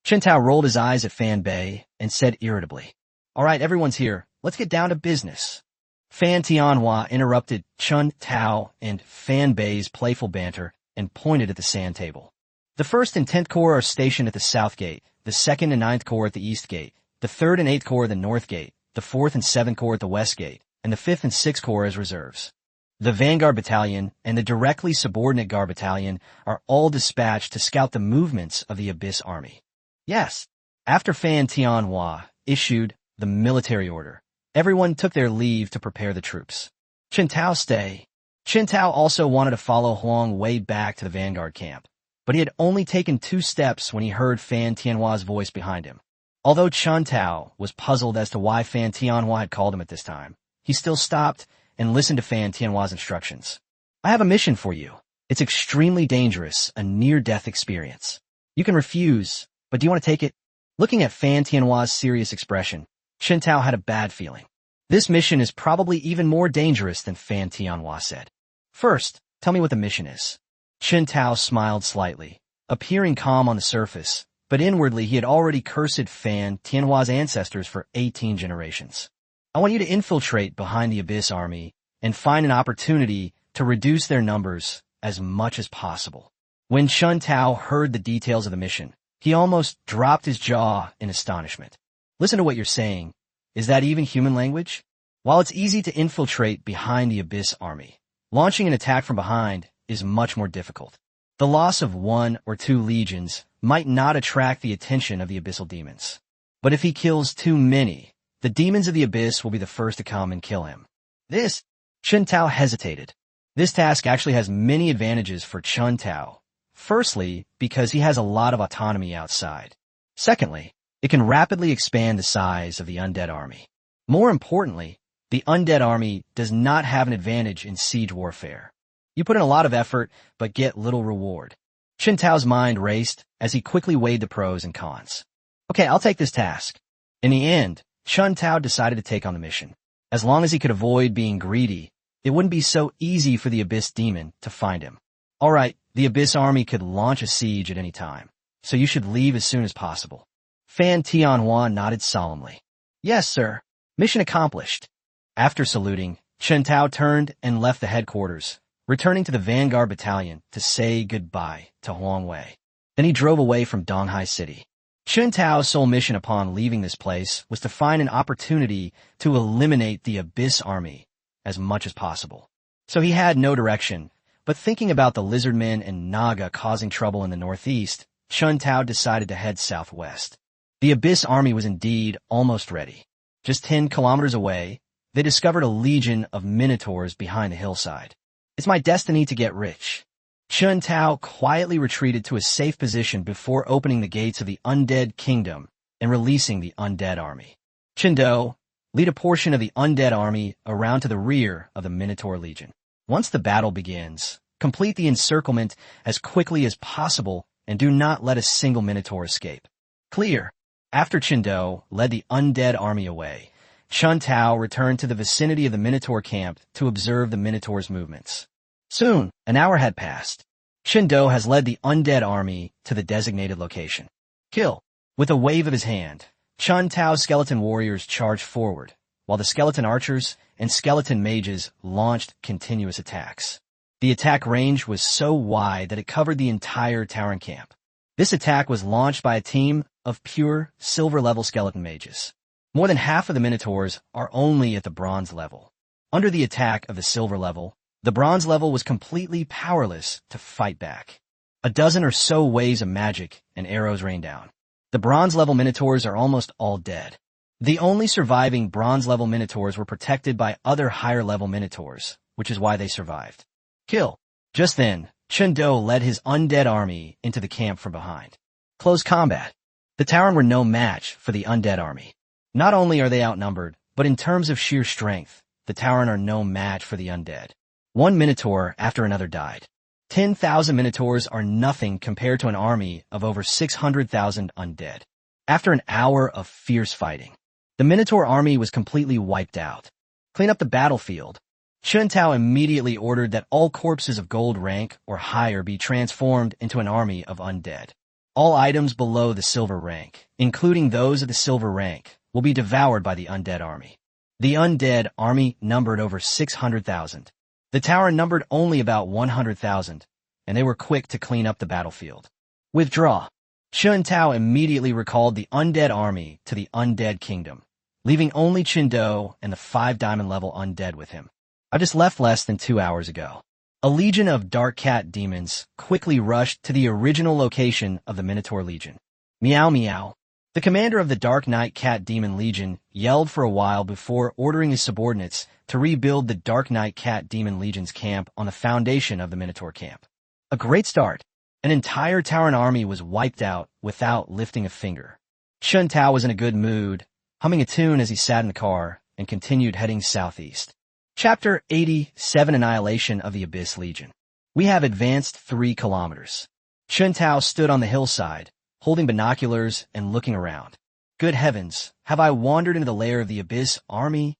Chen Tao rolled his eyes at Fan Bei and said irritably, All right, everyone's here. Let's get down to business. Fan Tianhua interrupted Chen Tao and Fan Bei's playful banter and pointed at the sand table. The 1st and 10th Corps are stationed at the South Gate, the 2nd and 9th Corps at the East Gate, the 3rd and 8th Corps at the North Gate, the 4th and 7th Corps at the West Gate, and the 5th and 6th Corps as reserves. The Vanguard Battalion and the directly subordinate Guard Battalion are all dispatched to scout the movements of the Abyss Army. Yes, after Fan Tianhua issued the military order, everyone took their leave to prepare the troops. Chen Tao stay. Chen Tao also wanted to follow Huang Wei back to the Vanguard camp, but he had only taken 2 steps when he heard Fan Tianhua's voice behind him. Although Chen Tao was puzzled as to why Fan Tianhua had called him at this time, he still stopped and listened to Fan Tianhua's instructions. I have a mission for you. It's extremely dangerous, a near-death experience. You can refuse, but do you want to take it? Looking at Fan Tianhua's serious expression, Chen Tao had a bad feeling. This mission is probably even more dangerous than Fan Tianhua said. First, tell me what the mission is. Chen Tao smiled slightly, appearing calm on the surface, but inwardly he had already cursed Fan Tianhua's ancestors for 18 generations. I want you to infiltrate behind the Abyss Army and find an opportunity to reduce their numbers as much as possible. When Chen Tao heard the details of the mission, he almost dropped his jaw in astonishment. Listen to what you're saying. Is that even human language? While it's easy to infiltrate behind the Abyss Army, launching an attack from behind is much more difficult. The loss of 1 or 2 legions might not attract the attention of the Abyssal demons. But if he kills too many, the demons of the Abyss will be the first to come and kill him. Chen Tao hesitated. This task actually has many advantages for Chen Tao. Firstly, because he has a lot of autonomy outside. Secondly, it can rapidly expand the size of the undead army. More importantly, the undead army does not have an advantage in siege warfare. You put in a lot of effort, but get little reward. Chen Tao's mind raced as he quickly weighed the pros and cons. Okay, I'll take this task. In the end, Chen Tao decided to take on the mission. As long as he could avoid being greedy, it wouldn't be so easy for the Abyss Demon to find him. Alright, the Abyss Army could launch a siege at any time, so you should leave as soon as possible. Fan Tianhua nodded solemnly. Yes, sir. Mission accomplished. After saluting, Chen Tao turned and left the headquarters, returning to the Vanguard Battalion to say goodbye to Huang Wei. Then he drove away from Donghai City. Chen Tao's sole mission upon leaving this place was to find an opportunity to eliminate the Abyss Army as much as possible. So he had no direction, but thinking about the Lizardmen and Naga causing trouble in the northeast, Chen Tao decided to head southwest. The Abyss Army was indeed almost ready. Just 10 kilometers away, they discovered a legion of Minotaurs behind the hillside. It's my destiny to get rich. Chen Tao quietly retreated to a safe position before opening the gates of the Undead Kingdom and releasing the Undead Army. Chen Do, lead a portion of the Undead Army around to the rear of the Minotaur Legion. Once the battle begins, Complete the encirclement as quickly as possible and do not let a single Minotaur escape. Clear. After Qindo led the undead army away, Chun Tao returned to the vicinity of the Minotaur camp to observe the Minotaur's movements. Soon, an hour had passed. Qindo has led the undead army to the designated location. Kill. With a wave of his hand, Chun Tao's skeleton warriors charged forward, while the skeleton archers and skeleton mages launched continuous attacks. The attack range was so wide that it covered the entire Tauren camp. This attack was launched by a team of pure silver-level skeleton mages. More than half of the Minotaurs are only at the bronze level. Under the attack of the silver level, the bronze level was completely powerless to fight back. A dozen or so waves of magic and arrows rained down. The bronze-level Minotaurs are almost all dead. The only surviving bronze-level Minotaurs were protected by other higher-level Minotaurs, which is why they survived. Kill. Just then, Qindo led his undead army into the camp from behind. Close combat. The Tauren were no match for the undead army. Not only are they outnumbered, but in terms of sheer strength, the Tauren are no match for the undead. One Minotaur after another died. 10,000 Minotaurs are nothing compared to an army of over 600,000 undead. After an hour of fierce fighting, the Minotaur army was completely wiped out. Clean up the battlefield. Chun Tao immediately ordered that all corpses of gold rank or higher be transformed into an army of undead. All items below the silver rank, including those of the silver rank, will be devoured by the undead army. The undead army numbered over 600,000. The Tauren numbered only about 100,000, and they were quick to clean up the battlefield. Withdraw. Chun Tao immediately recalled the undead army to the undead kingdom, leaving only Qindo and the 5-diamond level undead with him. I just left less than 2 hours ago. A legion of dark cat demons quickly rushed to the original location of the Minotaur Legion. Meow meow. The commander of the Dark Knight Cat Demon Legion yelled for a while before ordering his subordinates to rebuild the Dark Knight Cat Demon Legion's camp on the foundation of the Minotaur camp. A great start. An entire Tauren army was wiped out without lifting a finger. Chun Tao was in a good mood, humming a tune as he sat in the car and continued heading southeast. Chapter 87 Annihilation of the Abyss Legion. We have advanced 3 kilometers. Chun Tao stood on the hillside, holding binoculars and looking around. Good heavens, have I wandered into the lair of the Abyss army?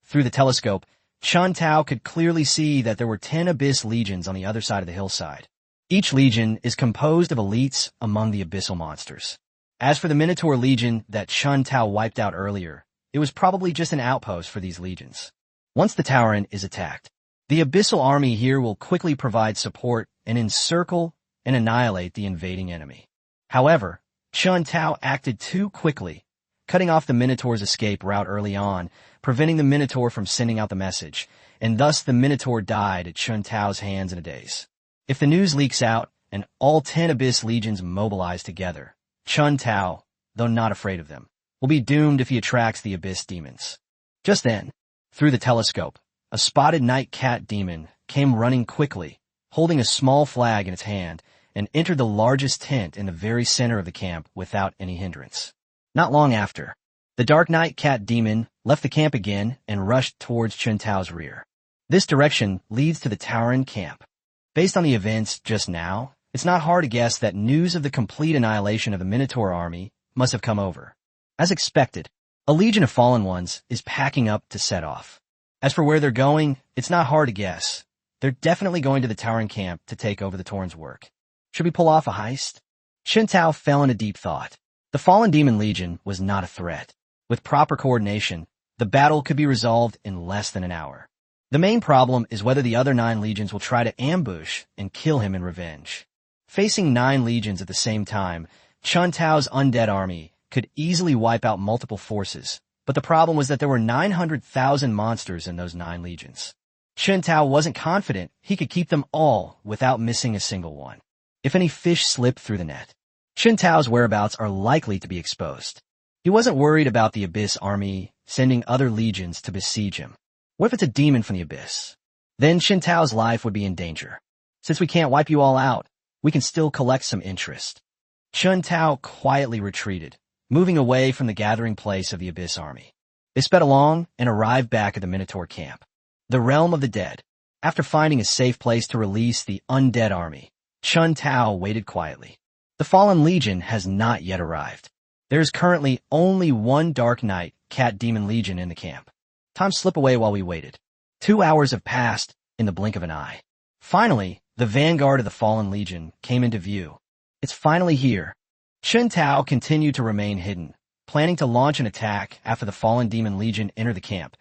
Through the telescope, Chun Tao could clearly see that there were 10 Abyss legions on the other side of the hillside. Each legion is composed of elites among the abyssal monsters. As for the Minotaur Legion that Chun Tao wiped out earlier, it was probably just an outpost for these legions. Once the Tauren is attacked, the abyssal army here will quickly provide support and encircle and annihilate the invading enemy. However, Chun Tao acted too quickly, cutting off the Minotaur's escape route early on, preventing the Minotaur from sending out the message, and thus the Minotaur died at Chun Tao's hands in a daze. If the news leaks out and all 10 Abyss legions mobilize together, Chun Tao, though not afraid of them, will be doomed if he attracts the Abyss demons. Just then, through the telescope, a spotted night cat demon came running quickly, holding a small flag in its hand, and entered the largest tent in the very center of the camp without any hindrance. Not long after, the Dark Knight Cat Demon left the camp again and rushed towards Chun Tao's rear. This direction leads to the Tauren camp. Based on the events just now, it's not hard to guess that news of the complete annihilation of the Minotaur army must have come over. As expected, a legion of fallen ones is packing up to set off. As for where they're going, it's not hard to guess. They're definitely going to the Tauren camp to take over the Tauren's work. Should we pull off a heist? Chun Tao fell into deep thought. The Fallen Demon Legion was not a threat. With proper coordination, the battle could be resolved in less than an hour. The main problem is whether the other 9 legions will try to ambush and kill him in revenge. Facing 9 legions at the same time, Chun Tao's undead army could easily wipe out multiple forces, but the problem was that there were 900,000 monsters in those 9 legions. Chun Tao wasn't confident he could keep them all without missing a single one. If any fish slip through the net, Chun Tao's whereabouts are likely to be exposed. He wasn't worried about the Abyss army sending other legions to besiege him. What if it's a demon from the Abyss? Then Chun Tao's life would be in danger. Since we can't wipe you all out, we can still collect some interest. Chun Tao quietly retreated, moving away from the gathering place of the Abyss army. They sped along and arrived back at the Minotaur camp. The realm of the dead. After finding a safe place to release the undead army, Chun Tao waited quietly. The Fallen Legion has not yet arrived. There is currently only one Dark Knight Cat Demon Legion in the camp. Time slipped away while we waited. 2 hours have passed in the blink of an eye. Finally, the vanguard of the Fallen Legion came into view. It's finally here. Chun Tao continued to remain hidden, planning to launch an attack after the Fallen Demon Legion entered the camp,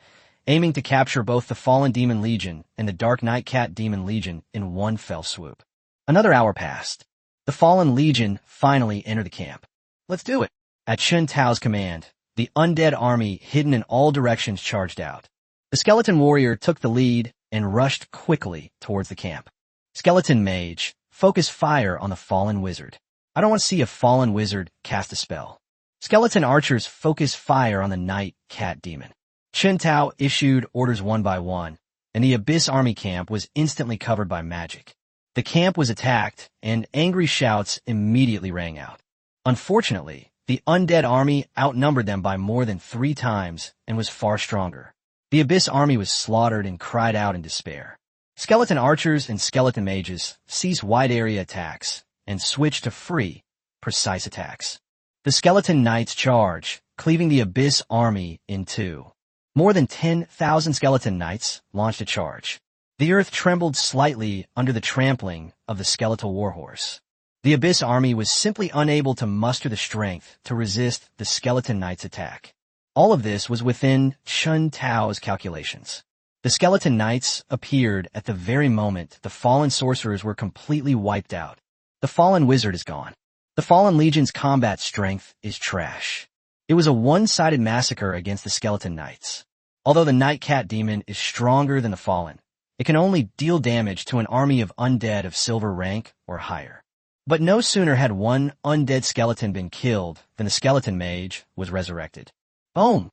aiming to capture both the Fallen Demon Legion and the Dark Knight Cat Demon Legion in one fell swoop. Another hour passed. The Fallen Legion finally entered the camp. Let's do it. At Chun Tao's command, the undead army hidden in all directions charged out. The skeleton warrior took the lead and rushed quickly towards the camp. Skeleton mage, focus fire on the fallen wizard. I don't want to see a fallen wizard cast a spell. Skeleton archers focus fire on the Knight Cat Demon. Chun Tao issued orders one by one, and the Abyss Army camp was instantly covered by magic. The camp was attacked, and angry shouts immediately rang out. Unfortunately, the undead army outnumbered them by more than 3 times and was far stronger. The Abyss Army was slaughtered and cried out in despair. Skeleton archers and skeleton mages ceased wide-area attacks and switched to free, precise attacks. The skeleton knights charge, cleaving the Abyss Army in two. More than 10,000 skeleton knights launched a charge. The earth trembled slightly under the trampling of the skeletal warhorse. The Abyss Army was simply unable to muster the strength to resist the skeleton knights' attack. All of this was within Chun Tao's calculations. The skeleton knights appeared at the very moment the fallen sorcerers were completely wiped out. The fallen wizard is gone. The Fallen Legion's combat strength is trash. It was a one-sided massacre against the skeleton knights. Although the Knight Cat Demon is stronger than the Fallen, it can only deal damage to an army of undead of silver rank or higher. But no sooner had one undead skeleton been killed than the skeleton mage was resurrected. Boom!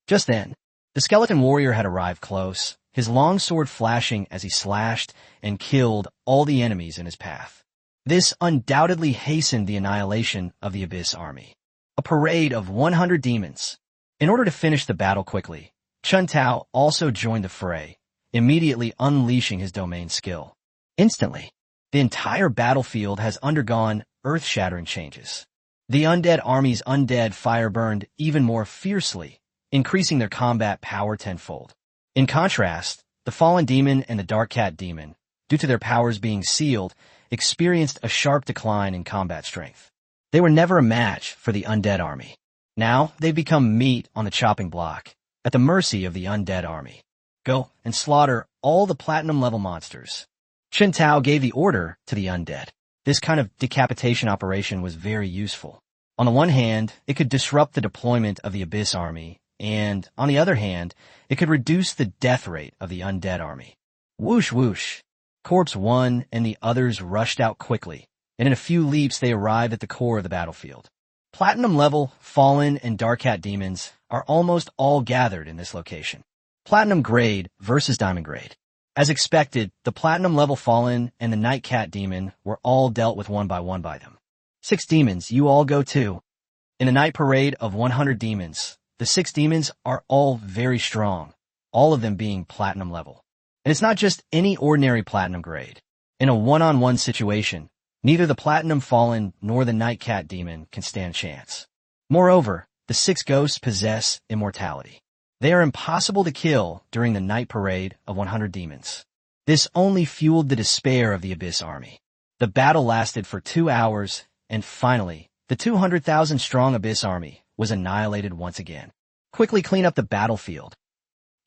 Just then, the skeleton warrior had arrived close, his long sword flashing as he slashed and killed all the enemies in his path. This undoubtedly hastened the annihilation of the Abyss Army. A parade of 100 demons. In order to finish the battle quickly, Chun Tao also joined the fray, immediately unleashing his domain skill. Instantly, the entire battlefield has undergone earth-shattering changes. The undead army's undead fire burned even more fiercely, increasing their combat power tenfold. In contrast, the Fallen Demon and the Dark Cat Demon, due to their powers being sealed, experienced a sharp decline in combat strength. They were never a match for the undead army. Now, they've become meat on the chopping block, at the mercy of the undead army. Go and slaughter all the platinum-level monsters. Chun Tao gave the order to the undead. This kind of decapitation operation was very useful. On the one hand, it could disrupt the deployment of the Abyss Army, and, on the other hand, it could reduce the death rate of the undead army. Whoosh whoosh. Corpse 1 and the others rushed out quickly, and in a few leaps they arrived at the core of the battlefield. Platinum-level, Fallen, and Dark Cat demons are almost all gathered in this location. Platinum grade versus Diamond grade. As expected, the Platinum-level Fallen and the Knight Cat demon were all dealt with one by them. 6 demons, you all go too. In a night parade of 100 demons, the 6 demons are all very strong, all of them being Platinum level. And it's not just any ordinary Platinum grade. In a one-on-one situation, neither the Platinum Fallen nor the Knight Cat demon can stand chance. Moreover, the 6 ghosts possess immortality. They are impossible to kill during the night parade of 100 demons. This only fueled the despair of the Abyss Army. The battle lasted for 2 hours, and finally, the 200,000-strong Abyss Army was annihilated once again. Quickly clean up the battlefield.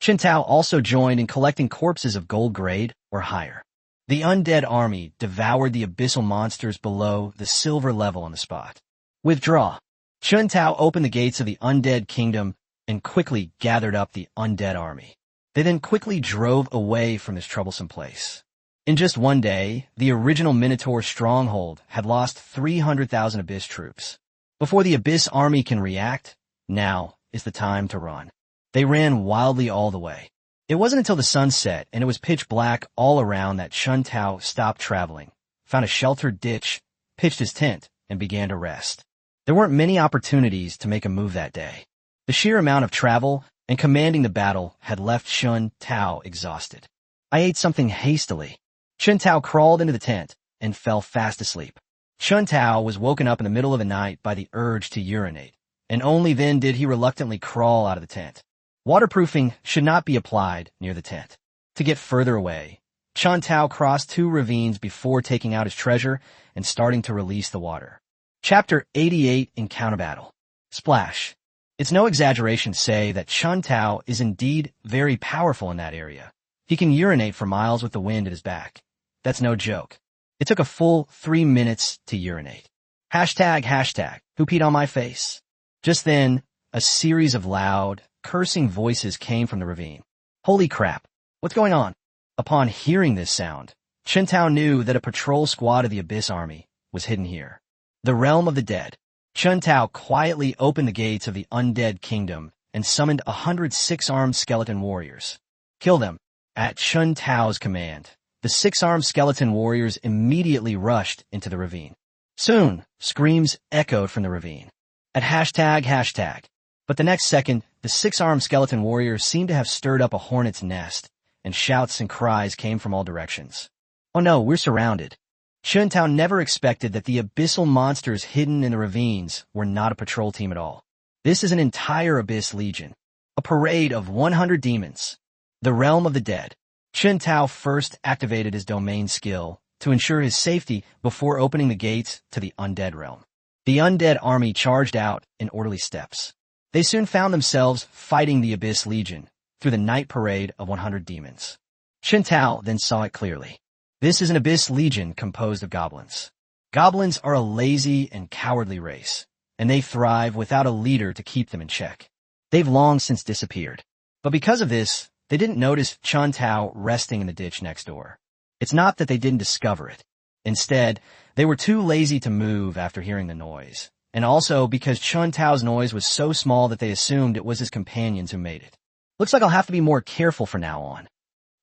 Chun Tao also joined in collecting corpses of gold grade or higher. The undead army devoured the abyssal monsters below the silver level on the spot. Withdraw. Chun Tao opened the gates of the undead kingdom and quickly gathered up the undead army. They then quickly drove away from this troublesome place. In just one day, the original Minotaur stronghold had lost 300,000 Abyss troops. Before the Abyss army can react, now is the time to run. They ran wildly all the way. It wasn't until the sun set and it was pitch black all around that Chun Tao stopped traveling, found a sheltered ditch, pitched his tent, and began to rest. There weren't many opportunities to make a move that day. The sheer amount of travel and commanding the battle had left Chun Tao exhausted. I ate something hastily. Chun Tao crawled into the tent and fell fast asleep. Chun Tao was woken up in the middle of the night by the urge to urinate, and only then did he reluctantly crawl out of the tent. Waterproofing should not be applied near the tent. To get further away, Chun Tao crossed 2 ravines before taking out his treasure and starting to release the water. Chapter 88 Encounter Battle. Splash. It's no exaggeration to say that Chun Tao is indeed very powerful in that area. He can urinate for miles with the wind at his back. That's no joke. It took a full 3 minutes to urinate. Hashtag, who peed on my face? Just then, a series of loud, cursing voices came from the ravine. Holy crap, what's going on? Upon hearing this sound, Chun Tao knew that a patrol squad of the Abyss Army was hidden here. The realm of the dead. Chun Tao quietly opened the gates of the undead kingdom and summoned 100 six-armed skeleton warriors. Kill them. At Chun Tao's command, the six-armed skeleton warriors immediately rushed into the ravine. Soon, screams echoed from the ravine. At hashtag, but the next second, the six-armed skeleton warriors seemed to have stirred up a hornet's nest, and shouts and cries came from all directions. Oh no, we're surrounded. Chun Tao never expected that the abyssal monsters hidden in the ravines were not a patrol team at all. This is an entire Abyss Legion, a parade of 100 demons. The realm of the dead. Chun Tao first activated his domain skill to ensure his safety before opening the gates to the undead realm. The undead army charged out in orderly steps. They soon found themselves fighting the Abyss Legion through the night parade of 100 demons. Chun Tao then saw it clearly. This is an Abyss Legion composed of goblins. Goblins are a lazy and cowardly race, and they thrive without a leader to keep them in check. They've long since disappeared. But because of this, they didn't notice Chun Tao resting in the ditch next door. It's not that they didn't discover it. Instead, they were too lazy to move after hearing the noise, and also because Chun Tao's noise was so small that they assumed it was his companions who made it. Looks like I'll have to be more careful from now on.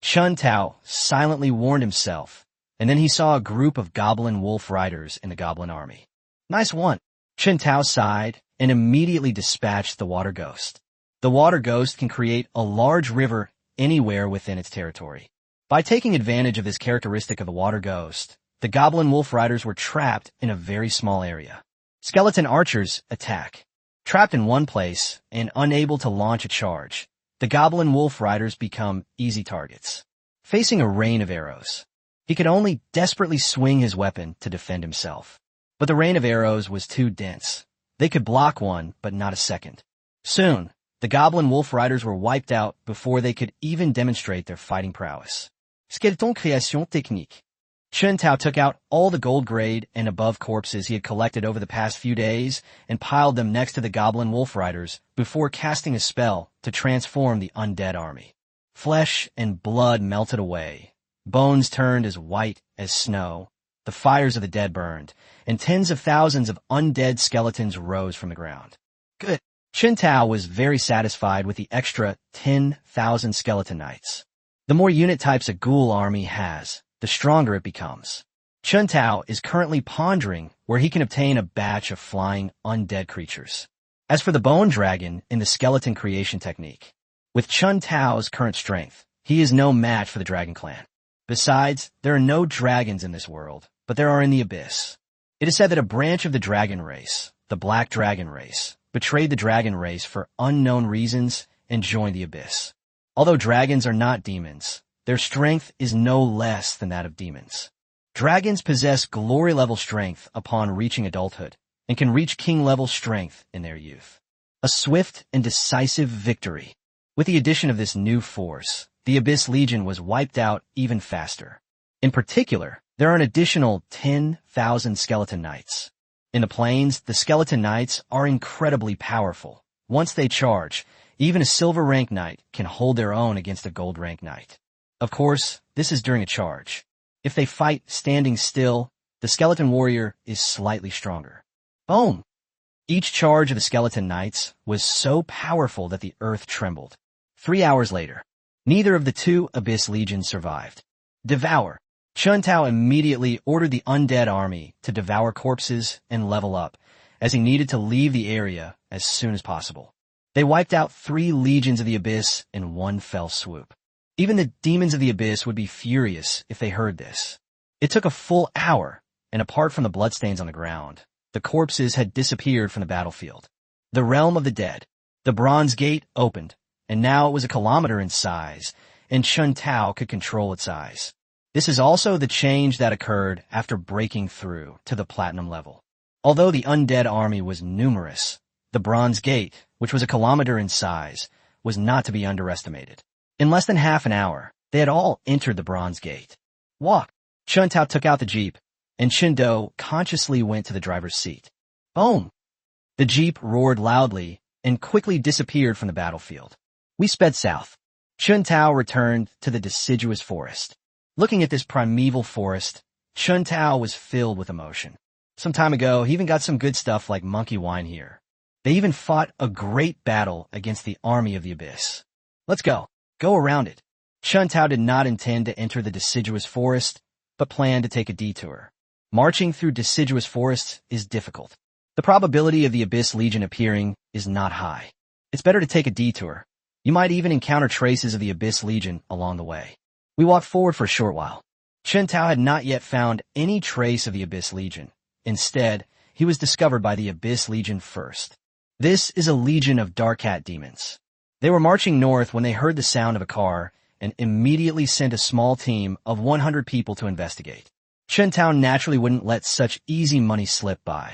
Chun Tao silently warned himself, and then he saw a group of goblin wolf riders in the goblin army. Nice one. Chun Tao sighed and immediately dispatched the water ghost. The water ghost can create a large river anywhere within its territory. By taking advantage of this characteristic of the water ghost, the goblin wolf riders were trapped in a very small area. Skeleton archers attack. Trapped in one place and unable to launch a charge, the goblin wolf riders become easy targets. Facing a rain of arrows, he could only desperately swing his weapon to defend himself. But the rain of arrows was too dense. They could block one, but not a second. Soon, the goblin wolf riders were wiped out before they could even demonstrate their fighting prowess. Skeleton création technique. Chun Tao took out all the gold grade and above corpses he had collected over the past few days and piled them next to the goblin wolf riders before casting a spell to transform the undead army. Flesh and blood melted away. Bones turned as white as snow. The fires of the dead burned, and tens of thousands of undead skeletons rose from the ground. Good. Chun Tao was very satisfied with the extra 10,000 skeleton knights. The more unit types a ghoul army has, the stronger it becomes. Chun Tao is currently pondering where he can obtain a batch of flying undead creatures. As for the bone dragon in the skeleton creation technique, with Chun Tao's current strength, he is no match for the dragon clan. Besides, there are no dragons in this world, but there are in the Abyss. It is said that a branch of the dragon race, the Black Dragon race, betrayed the dragon race for unknown reasons and joined the Abyss. Although dragons are not demons, their strength is no less than that of demons. Dragons possess glory-level strength upon reaching adulthood and can reach king-level strength in their youth. A swift and decisive victory. With the addition of this new force, the Abyss Legion was wiped out even faster. In particular, there are an additional 10,000 skeleton knights. In the plains, the skeleton knights are incredibly powerful. Once they charge, even a silver rank knight can hold their own against a gold rank knight. Of course, this is during a charge. If they fight standing still, the skeleton warrior is slightly stronger. Boom! Each charge of the skeleton knights was so powerful that the earth trembled. 3 hours later, neither of the two Abyss Legions survived. Devour. Chun Tao immediately ordered the undead army to devour corpses and level up, as he needed to leave the area as soon as possible. They wiped out 3 legions of the Abyss in one fell swoop. Even the demons of the abyss would be furious if they heard this. It took a full hour, and apart from the bloodstains on the ground, the corpses had disappeared from the battlefield. The realm of the dead. The bronze gate opened, and now it was a kilometer in size, and Chun Tao could control its eyes. This is also the change that occurred after breaking through to the platinum level. Although the undead army was numerous, the bronze gate, which was a kilometer in size, was not to be underestimated. In less than half an hour, they had all entered the bronze gate. Walk. Chun Tao took out the jeep, and Chen Do consciously went to the driver's seat. Boom! The jeep roared loudly and quickly disappeared from the battlefield. We sped south. Chun Tao returned to the deciduous forest. Looking at this primeval forest, Chun Tao was filled with emotion. Some time ago, he even got some good stuff like monkey wine here. They even fought a great battle against the army of the abyss. Let's go. Go around it. Chun Tao did not intend to enter the deciduous forest, but planned to take a detour. Marching through deciduous forests is difficult. The probability of the Abyss Legion appearing is not high. It's better to take a detour. You might even encounter traces of the Abyss Legion along the way. We walked forward for a short while. Chun Tao had not yet found any trace of the Abyss Legion. Instead, he was discovered by the Abyss Legion first. This is a legion of Dark Cat demons. They were marching north when they heard the sound of a car and immediately sent a small team of 100 people to investigate. Chun Tao naturally wouldn't let such easy money slip by.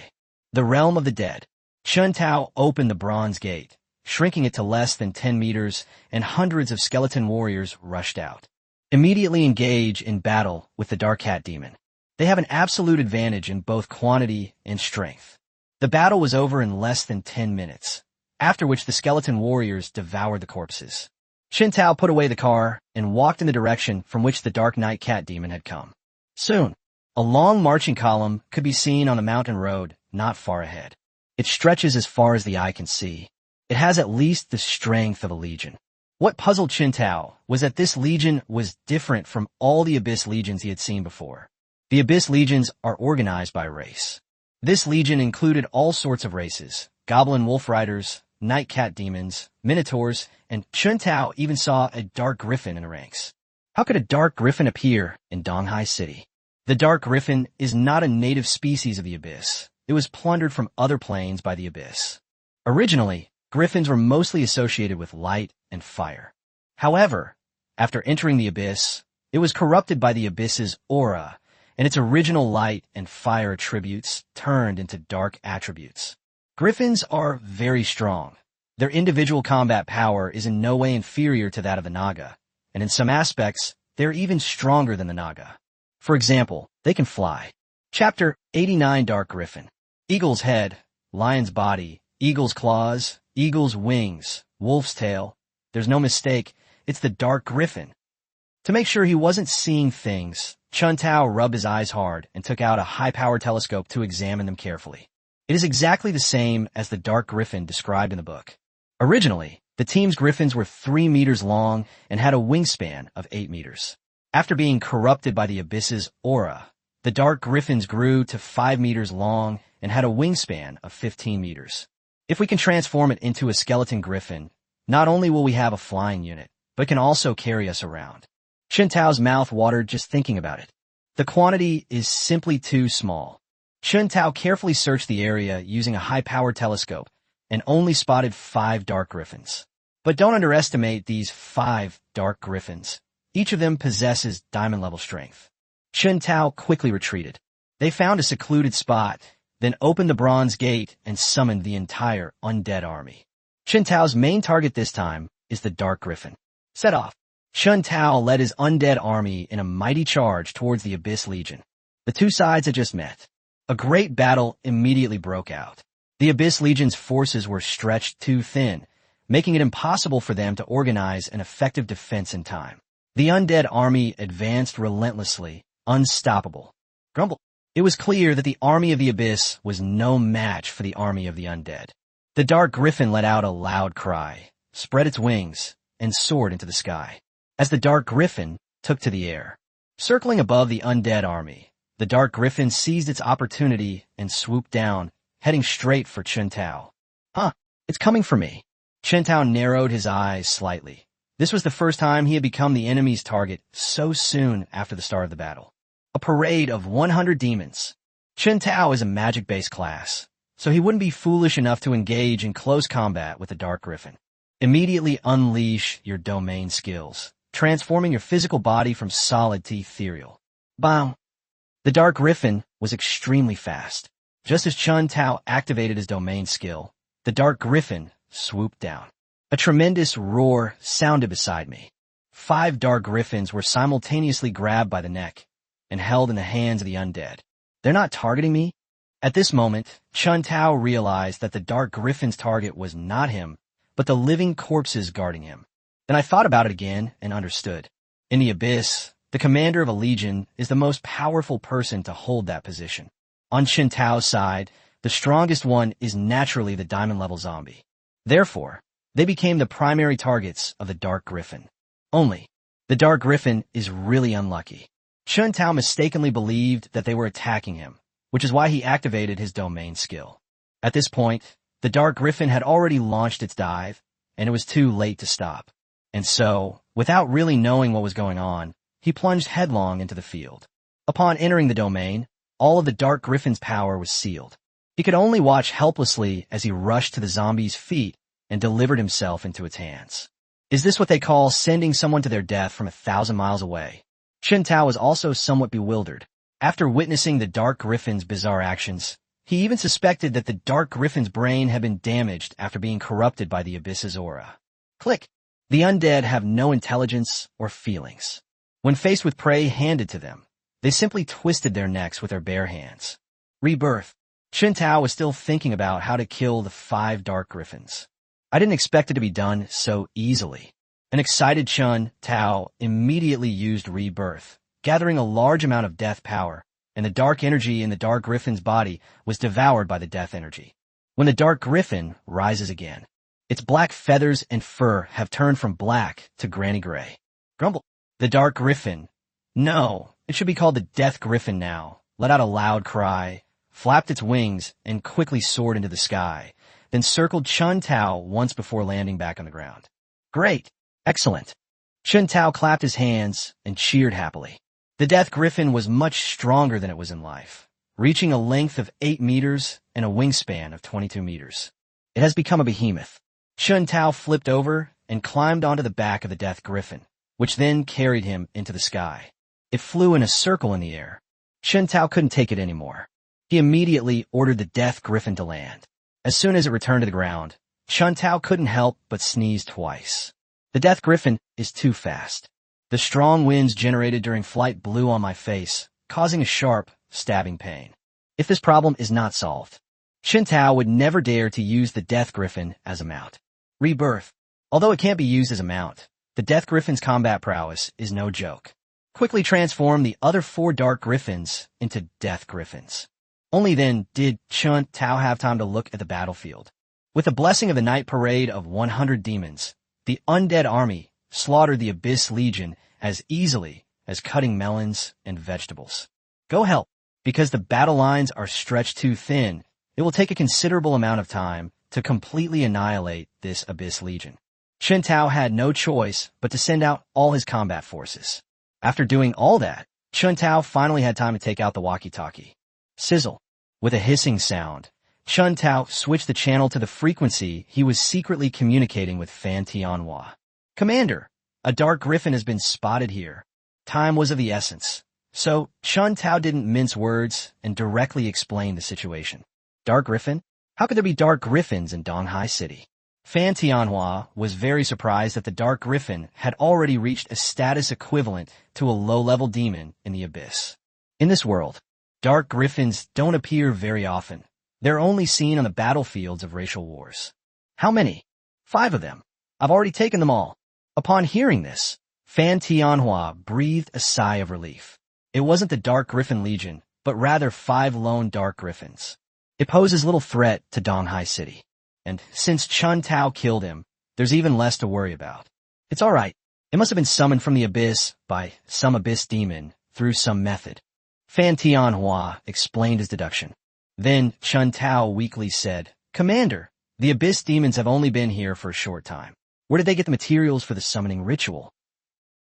The realm of the dead. Chun Tao opened the bronze gate, shrinking it to less than 10 meters, and hundreds of skeleton warriors rushed out. Immediately engage in battle with the Dark Cat demon. They have an absolute advantage in both quantity and strength. The battle was over in less than 10 minutes, after which the skeleton warriors devoured the corpses. Chun Tao put away the car and walked in the direction from which the Dark Night Cat demon had come. Soon, a long marching column could be seen on a mountain road not far ahead. It stretches as far as the eye can see. It has at least the strength of a legion. What puzzled Chun Tao was that this legion was different from all the Abyss Legions he had seen before. The Abyss Legions are organized by race. This legion included all sorts of races: goblin wolf riders, night cat demons, minotaurs, and Chun Tao even saw a dark griffin in the ranks. How could a dark griffin appear in Donghai City? The dark griffin is not a native species of the Abyss. It was plundered from other planes by the Abyss. Originally, griffins were mostly associated with light and fire. However, after entering the Abyss, it was corrupted by the Abyss's aura, and its original light and fire attributes turned into dark attributes. Griffins are very strong. Their individual combat power is in no way inferior to that of the Naga, and in some aspects, they're even stronger than the Naga. For example, they can fly. Chapter 89 Dark Griffin. Eagle's head, lion's body, eagle's claws, eagle's wings, wolf's tail. There's no mistake, it's the Dark Griffin. To make sure he wasn't seeing things, Chun Tao rubbed his eyes hard and took out a high-powered telescope to examine them carefully. It is exactly the same as the Dark Griffin described in the book. Originally, the team's griffins were 3 meters long and had a wingspan of 8 meters. After being corrupted by the Abyss's aura, the Dark Griffins grew to 5 meters long and had a wingspan of 15 meters. If we can transform it into a skeleton griffin, not only will we have a flying unit, but it can also carry us around. Chun Tao's mouth watered just thinking about it. The quantity is simply too small. Chun Tao carefully searched the area using a high-powered telescope and only spotted 5 dark griffins. But don't underestimate these 5 dark griffins. Each of them possesses diamond-level strength. Chun Tao quickly retreated. They found a secluded spot, then opened the bronze gate and summoned the entire undead army. Chun Tao's main target this time is the Dark Griffin. Set off. Chun Tao led his undead army in a mighty charge towards the Abyss Legion. The two sides had just met. A great battle immediately broke out. The Abyss Legion's forces were stretched too thin, making it impossible for them to organize an effective defense in time. The undead army advanced relentlessly, unstoppable. Grumble. It was clear that the army of the Abyss was no match for the army of the undead. The Dark Griffin let out a loud cry, spread its wings, and soared into the sky. As the Dark Griffin took to the air, circling above the undead army, the Dark Griffin seized its opportunity and swooped down, heading straight for Chun Tao. It's coming for me. Chun Tao narrowed his eyes slightly. This was the first time he had become the enemy's target so soon after the start of the battle. A parade of 100 demons. Chen Tao is a magic-based class, so he wouldn't be foolish enough to engage in close combat with the Dark Griffin. Immediately unleash your domain skills, transforming your physical body from solid to ethereal. Bam! The Dark Griffin was extremely fast. Just as Chen Tao activated his domain skill, the Dark Griffin swooped down. A tremendous roar sounded beside me. 5 Dark Griffins were simultaneously grabbed by the neck and held in the hands of the undead. They're not targeting me? At this moment, Chen Tao realized that the Dark Griffin's target was not him, but the living corpses guarding him. Then I thought about it again and understood. In the Abyss, the commander of a legion is the most powerful person to hold that position. On Chen Tao's side, the strongest one is naturally the diamond-level zombie. Therefore, they became the primary targets of the Dark Griffin. Only, the Dark Griffin is really unlucky. Chen Tao mistakenly believed that they were attacking him, which is why he activated his domain skill. At this point, the Dark Griffin had already launched its dive, and it was too late to stop. And so, without really knowing what was going on, he plunged headlong into the field. Upon entering the domain, all of the Dark Griffin's power was sealed. He could only watch helplessly as he rushed to the zombie's feet and delivered himself into its hands. Is this what they call sending someone to their death from 1,000 miles away? Chen Tao was also somewhat bewildered. After witnessing the Dark Griffin's bizarre actions, he even suspected that the Dark Griffin's brain had been damaged after being corrupted by the Abyss's aura. Click. The undead have no intelligence or feelings. When faced with prey handed to them, they simply twisted their necks with their bare hands. Rebirth. Chen Tao was still thinking about how to kill the 5 Dark Griffins. I didn't expect it to be done so easily. An excited Chen Tao immediately used Rebirth, gathering a large amount of death power, and the dark energy in the Dark Griffin's body was devoured by the death energy. When the Dark Griffin rises again, its black feathers and fur have turned from black to granny gray. Grumble. The Dark Griffin. No, it should be called the Death Griffin now. Let out a loud cry, flapped its wings, and quickly soared into the sky, then circled Chen Tao once before landing back on the ground. Great. Excellent. Chen Tao clapped his hands and cheered happily. The Death Griffin was much stronger than it was in life, reaching a length of 8 meters and a wingspan of 22 meters. It has become a behemoth. Chen Tao flipped over and climbed onto the back of the Death Griffin, which then carried him into the sky. It flew in a circle in the air. Chen Tao couldn't take it anymore. He immediately ordered the Death Griffin to land. As soon as it returned to the ground, Chen Tao couldn't help but sneeze twice. The Death Griffin is too fast. The strong winds generated during flight blew on my face, causing a sharp, stabbing pain. If this problem is not solved, Chen Tao would never dare to use the Death Griffin as a mount. Rebirth. Although it can't be used as a mount, the Death Griffin's combat prowess is no joke. Quickly transform the other 4 Dark Griffins into Death Griffins. Only then did Chen Tao have time to look at the battlefield. With the blessing of the night parade of 100 demons, the undead army slaughtered the Abyss Legion as easily as cutting melons and vegetables. Go help. Because the battle lines are stretched too thin, it will take a considerable amount of time to completely annihilate this Abyss Legion. Chen Tao had no choice but to send out all his combat forces. After doing all that, Chen Tao finally had time to take out the walkie-talkie. Sizzle. With a hissing sound, Chen Tao switched the channel to the frequency he was secretly communicating with Fan Tianhua. Commander, a Dark Griffin has been spotted here. Time was of the essence, so Chen Tao didn't mince words and directly explained the situation. Dark Griffin? How could there be Dark Griffins in Donghai City? Fan Tianhua was very surprised that the Dark Griffin had already reached a status equivalent to a low-level demon in the Abyss. In this world, Dark Griffins don't appear very often. They're only seen on the battlefields of racial wars. How many? 5 of them. I've already taken them all. Upon hearing this, Fan Tianhua breathed a sigh of relief. It wasn't the Dark Griffin Legion, but rather 5 lone Dark Griffins. It poses little threat to Donghai City. And since Chen Tao killed him, there's even less to worry about. It's all right. It must have been summoned from the Abyss by some Abyss demon through some method. Fan Tianhua explained his deduction. Then Chen Tao weakly said, Commander, the Abyss demons have only been here for a short time. Where did they get the materials for the summoning ritual?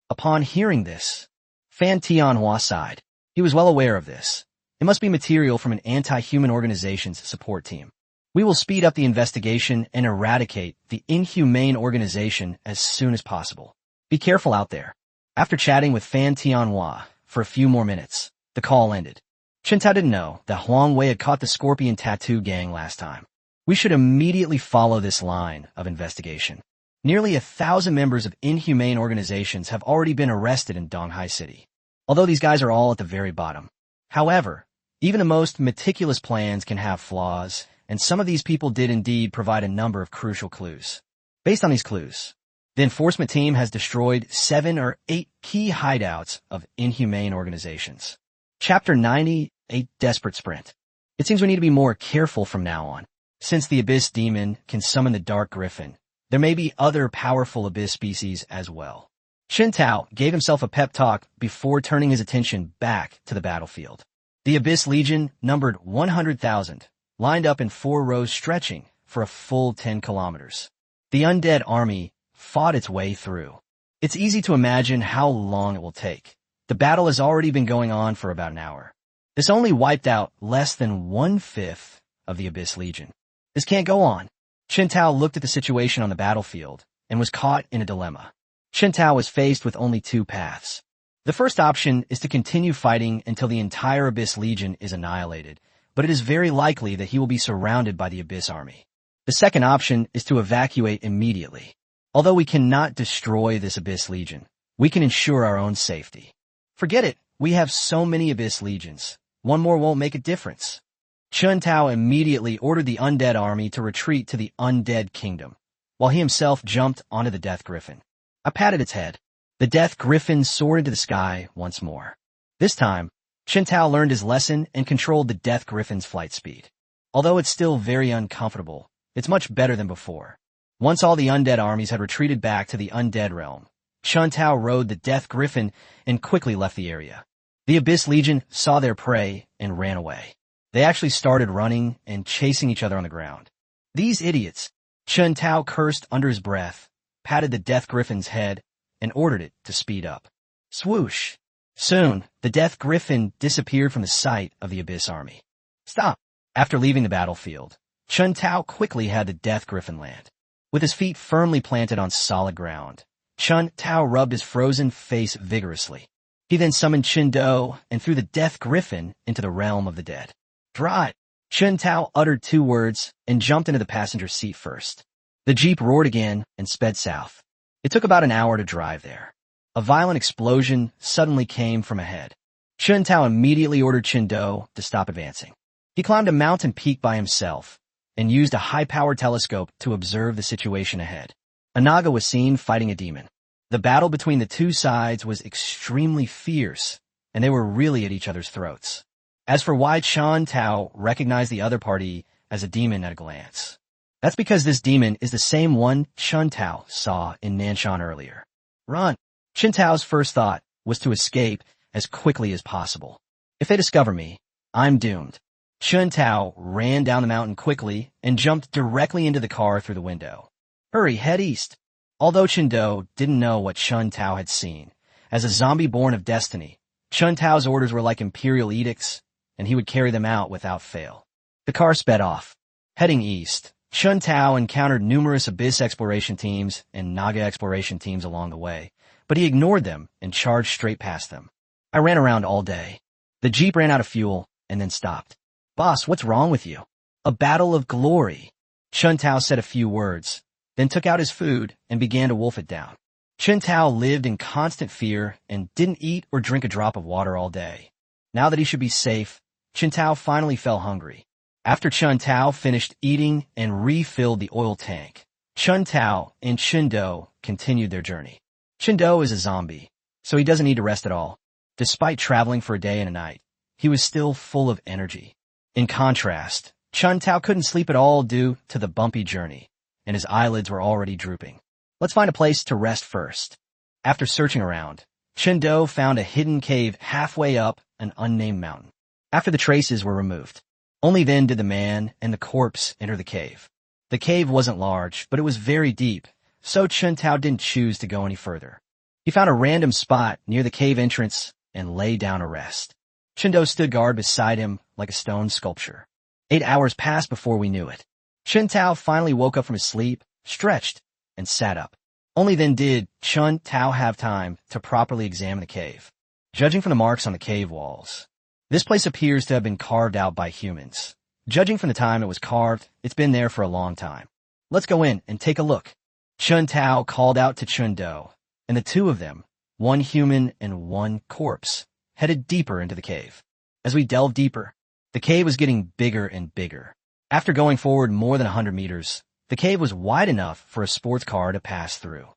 Upon hearing this, Fan Tianhua sighed. He was well aware of this. It must be material from an anti-human organization's support team. We will speed up the investigation and eradicate the inhumane organization as soon as possible. Be careful out there. After chatting with Fan Tianhua for a few more minutes, the call ended. Chen Tao didn't know that Huang Wei had caught the Scorpion Tattoo gang last time. We should immediately follow this line of investigation. Nearly 1,000 members of inhumane organizations have already been arrested in Donghai City, although these guys are all at the very bottom. However, even the most meticulous plans can have flaws, and some of these people did indeed provide a number of crucial clues. Based on these clues, the enforcement team has destroyed 7 or 8 key hideouts of inhumane organizations. Chapter 90, A Desperate Sprint. It seems we need to be more careful from now on. Since the Abyss Demon can summon the Dark Griffin, there may be other powerful Abyss species as well. Chen Tao gave himself a pep talk before turning his attention back to the battlefield. The Abyss Legion numbered 100,000, lined up in 4 rows stretching for a full 10 kilometers. The undead army fought its way through. It's easy to imagine how long it will take. The battle has already been going on for about an hour. This only wiped out less than 1/5 of the Abyss Legion. This can't go on. Chen Tao looked at the situation on the battlefield and was caught in a dilemma. Chen Tao was faced with only 2 paths. The first option is to continue fighting until the entire Abyss Legion is annihilated, but it is very likely that he will be surrounded by the Abyss Army. The second option is to evacuate immediately. Although we cannot destroy this Abyss Legion, we can ensure our own safety. Forget it, we have so many Abyss Legions. One more won't make a difference. Chen Tao immediately ordered the undead army to retreat to the Undead Kingdom, while he himself jumped onto the Death Griffin. I patted its head. The Death Griffin soared into the sky once more. This time, Chen Tao learned his lesson and controlled the Death Griffin's flight speed. Although it's still very uncomfortable, it's much better than before. Once all the undead armies had retreated back to the undead realm, Chen Tao rode the Death Griffin and quickly left the area. The Abyss Legion saw their prey and ran away. They actually started running and chasing each other on the ground. These idiots! Chen Tao cursed under his breath, patted the Death Griffin's head, and ordered it to speed up. Swoosh! Soon, the Death Griffin disappeared from the sight of the Abyss Army. Stop! After leaving the battlefield, Chen Tao quickly had the Death Griffin land. With his feet firmly planted on solid ground, Chen Tao rubbed his frozen face vigorously. He then summoned Qin Do and threw the Death Griffin into the realm of the dead. Drive! Chen Tao uttered 2 words and jumped into the passenger seat first. The jeep roared again and sped south. It took about an hour to drive there. A violent explosion suddenly came from ahead. Chen Tao immediately ordered Qin Do to stop advancing. He climbed a mountain peak by himself and used a high-powered telescope to observe the situation ahead. A Naga was seen fighting a demon. The battle between the 2 sides was extremely fierce, and they were really at each other's throats. As for why Chen Tao recognized the other party as a demon at a glance, that's because this demon is the same one Chen Tao saw in Nanshan earlier. Run! Chen Tao's first thought was to escape as quickly as possible. If they discover me, I'm doomed. Chen Tao ran down the mountain quickly and jumped directly into the car through the window. Hurry, head east. Although Qin Do didn't know what Chen Tao had seen, as a zombie born of destiny, Chen Tao's orders were like imperial edicts, and he would carry them out without fail. The car sped off. Heading east, Chen Tao encountered numerous Abyss exploration teams and Naga exploration teams along the way, but he ignored them and charged straight past them. I ran around all day. The jeep ran out of fuel and then stopped. Boss, what's wrong with you? A battle of glory. Chen Tao said a few words, then took out his food and began to wolf it down. Chen Tao lived in constant fear and didn't eat or drink a drop of water all day. Now that he should be safe, Chen Tao finally fell hungry. After Chen Tao finished eating and refilled the oil tank, Chen Tao and Qin Do continued their journey. Qin Do is a zombie, so he doesn't need to rest at all. Despite traveling for a day and a night, he was still full of energy. In contrast, Chen Tao couldn't sleep at all due to the bumpy journey, and his eyelids were already drooping. Let's find a place to rest first. After searching around, Qin Do found a hidden cave halfway up an unnamed mountain. After the traces were removed, only then did the man and the corpse enter the cave. The cave wasn't large, but it was very deep, so Chun Tao didn't choose to go any further. He found a random spot near the cave entrance and lay down to rest. Chun-Do stood guard beside him like a stone sculpture. 8 hours passed before we knew it. Chun Tao finally woke up from his sleep, stretched, and sat up. Only then did Chun Tao have time to properly examine the cave. Judging from the marks on the cave walls, this place appears to have been carved out by humans. Judging from the time it was carved, it's been there for a long time. Let's go in and take a look. Chun Tao called out to Chun-Do, and the two of them, one human and one corpse, headed deeper into the cave. As we delved deeper, the cave was getting bigger and bigger. After going forward more than 100 meters, the cave was wide enough for a sports car to pass through.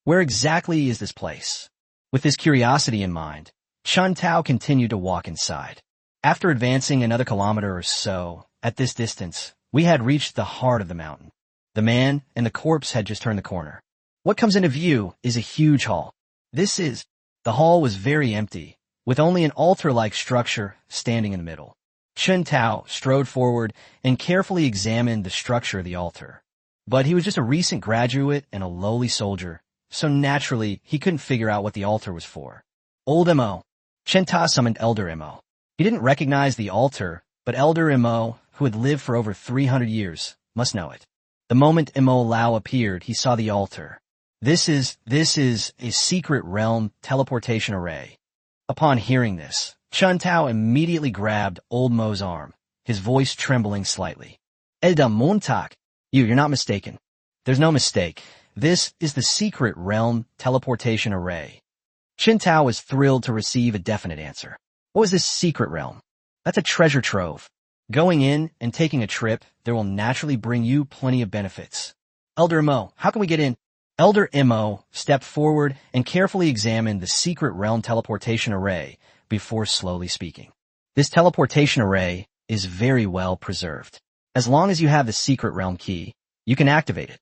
Where exactly is this place? With this curiosity in mind, Chun Tao continued to walk inside. After advancing another kilometer or so, at this distance, we had reached the heart of the mountain. The man and the corpse had just turned the corner. What comes into view is a huge hall. The hall was very empty, with only an altar-like structure standing in the middle. Chun Tao strode forward and carefully examined the structure of the altar. But he was just a recent graduate and a lowly soldier, so naturally he couldn't figure out what the altar was for. Old Mo. Chun Tao summoned Elder Mo. He didn't recognize the altar, but Elder Mo, who had lived for over 300 years, must know it. The moment Mo Lao appeared, he saw the altar. This is a secret realm teleportation array. Upon hearing this, Chun Tao immediately grabbed Old Mo's arm, his voice trembling slightly. Elda Montak, you're not mistaken. There's no mistake. This is the secret realm teleportation array. Chun Tao was thrilled to receive a definite answer. What was this secret realm? That's a treasure trove. Going in and taking a trip, there will naturally bring you plenty of benefits. Elder Mo, how can we get in? Elder Mo stepped forward and carefully examined the secret realm teleportation array before slowly speaking. This teleportation array is very well preserved. As long as you have the secret realm key, you can activate it.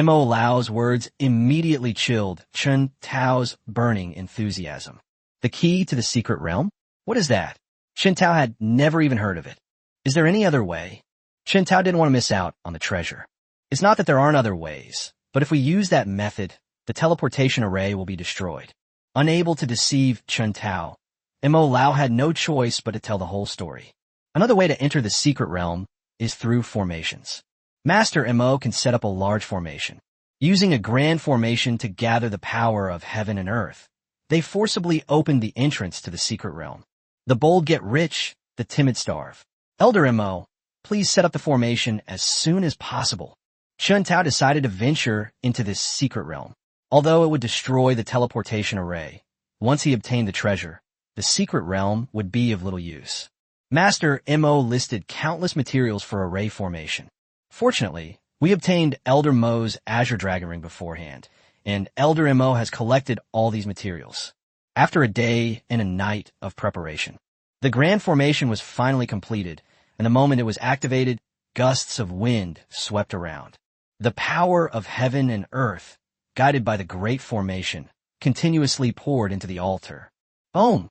Mo Lao's words immediately chilled Chun Tao's burning enthusiasm. The key to the secret realm? What is that? Chun Tao had never even heard of it. Is there any other way? Chun Tao didn't want to miss out on the treasure. It's not that there aren't other ways, but if we use that method, the teleportation array will be destroyed. Unable to deceive Chun Tao, Mo Lao had no choice but to tell the whole story. Another way to enter the secret realm is through formations. Master Mo can set up a large formation. Using a grand formation to gather the power of heaven and earth, they forcibly opened the entrance to the secret realm. The bold get rich, the timid starve. Elder Mo, please set up the formation as soon as possible. Chun Tao decided to venture into this secret realm. Although it would destroy the teleportation array, once he obtained the treasure, the secret realm would be of little use. Master Mo listed countless materials for array formation. Fortunately, we obtained Elder Mo's Azure Dragon Ring beforehand, and Elder Mo has collected all these materials. After a day and a night of preparation, the grand formation was finally completed, and the moment it was activated, gusts of wind swept around. The power of heaven and earth, guided by the great formation, continuously poured into the altar. Boom!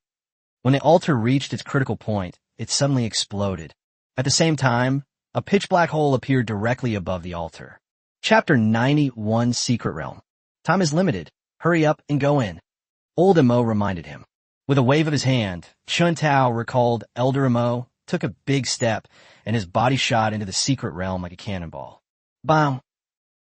When the altar reached its critical point, it suddenly exploded. At the same time, a pitch-black hole appeared directly above the altar. Chapter 91 Secret Realm. Time is limited. Hurry up and go in. Old Mo reminded him. With a wave of his hand, Chun Tao recalled Elder Mo, took a big step, and his body shot into the secret realm like a cannonball. Bam!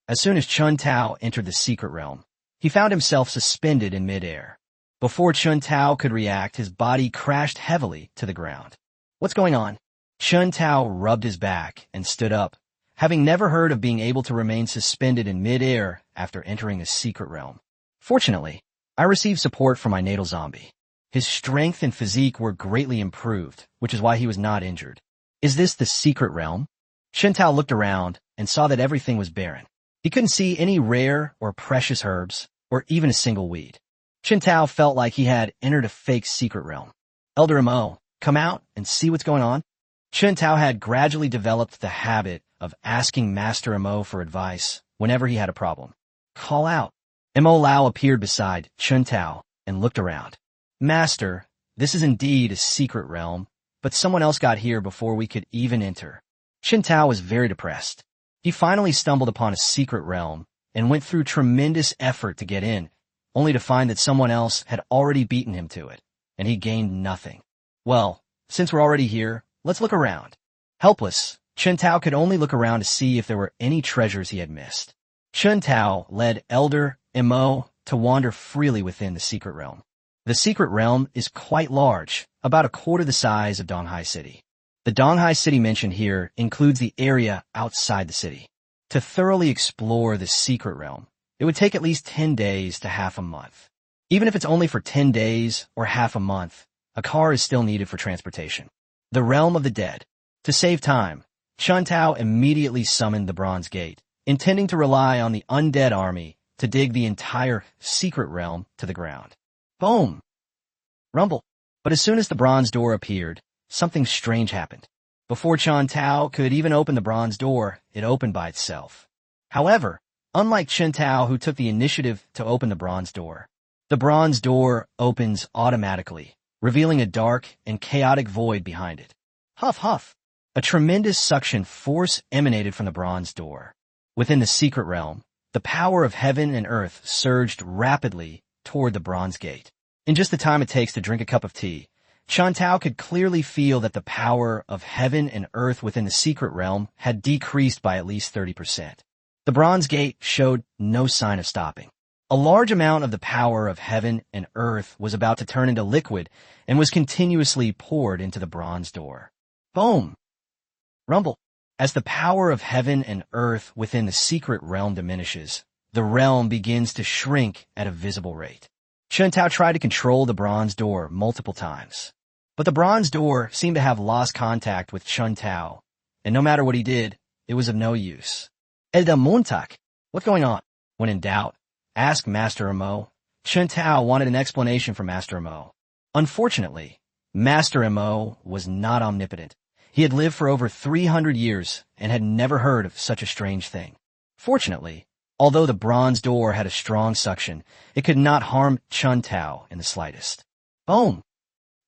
As soon as Chun Tao entered the secret realm, he found himself suspended in midair. Before Chun Tao could react, his body crashed heavily to the ground. What's going on? Chun Tao rubbed his back and stood up, having never heard of being able to remain suspended in midair after entering a secret realm. Fortunately, I received support from my natal zombie. His strength and physique were greatly improved, which is why he was not injured. Is this the secret realm? Chun Tao looked around and saw that everything was barren. He couldn't see any rare or precious herbs, or even a single weed. Chun Tao felt like he had entered a fake secret realm. Elder Mo, come out and see what's going on. Chun Tao had gradually developed the habit of asking Master Mo for advice whenever he had a problem. Call out. Mo Lao appeared beside Chun Tao and looked around. Master, this is indeed a secret realm, but someone else got here before we could even enter. Chun Tao was very depressed. He finally stumbled upon a secret realm, and went through tremendous effort to get in, only to find that someone else had already beaten him to it, and he gained nothing. Well, since we're already here, let's look around. Helpless, Chen Tao could only look around to see if there were any treasures he had missed. Chen Tao led Elder Mo to wander freely within the secret realm. The secret realm is quite large, about a quarter the size of Donghai City. The Donghai City mentioned here includes the area outside the city. To thoroughly explore the secret realm, it would take at least 10 days to half a month. Even if it's only for 10 days or half a month, a car is still needed for transportation. The realm of the dead. To save time, Chen Tao immediately summoned the Bronze Gate, intending to rely on the undead army to dig the entire secret realm to the ground. Boom! Rumble. But as soon as the bronze door appeared, something strange happened. Before Chen Tao could even open the bronze door, it opened by itself. However, unlike Chen Tao, who took the initiative to open the bronze door opens automatically, revealing a dark and chaotic void behind it. Huff, huff. A tremendous suction force emanated from the bronze door. Within the secret realm, the power of heaven and earth surged rapidly toward the bronze gate. In just the time it takes to drink a cup of tea, Chen Tao could clearly feel that the power of heaven and earth within the secret realm had decreased by at least 30%. The bronze gate showed no sign of stopping. A large amount of the power of heaven and earth was about to turn into liquid and was continuously poured into the bronze door. Boom! Rumble. As the power of heaven and earth within the secret realm diminishes, the realm begins to shrink at a visible rate. Chen Tao tried to control the bronze door multiple times, but the bronze door seemed to have lost contact with Chen Tao, and no matter what he did, it was of no use. Elda Montak, what's going on? When in doubt, ask Master Mo. Chen Tao wanted an explanation from Master Mo. Unfortunately, Master Mo was not omnipotent. He had lived for over 300 years and had never heard of such a strange thing. Fortunately, although the bronze door had a strong suction, it could not harm Chen Tao in the slightest. Boom!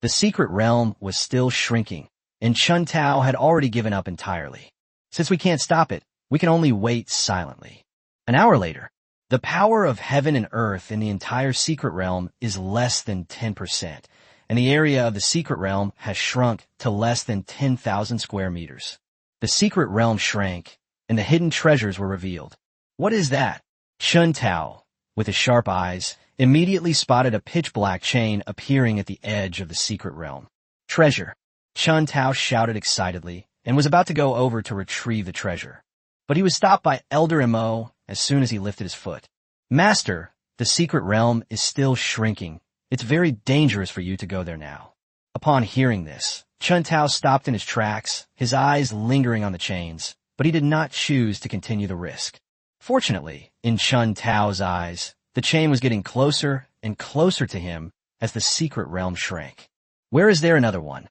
The secret realm was still shrinking, and Chen Tao had already given up entirely. Since we can't stop it, we can only wait silently. An hour later, the power of heaven and earth in the entire secret realm is less than 10%, and the area of the secret realm has shrunk to less than 10,000 square meters. The secret realm shrank, and the hidden treasures were revealed. What is that? Chen Tao, with his sharp eyes, immediately spotted a pitch-black chain appearing at the edge of the secret realm. Treasure! Chen Tao shouted excitedly, and was about to go over to retrieve the treasure. But he was stopped by Elder Mo as soon as he lifted his foot. Master, the secret realm is still shrinking. It's very dangerous for you to go there now. Upon hearing this, Chen Tao stopped in his tracks, his eyes lingering on the chains, but he did not choose to continue the risk. Fortunately, in Chen Tao's eyes, the chain was getting closer and closer to him as the secret realm shrank. Where is there another one?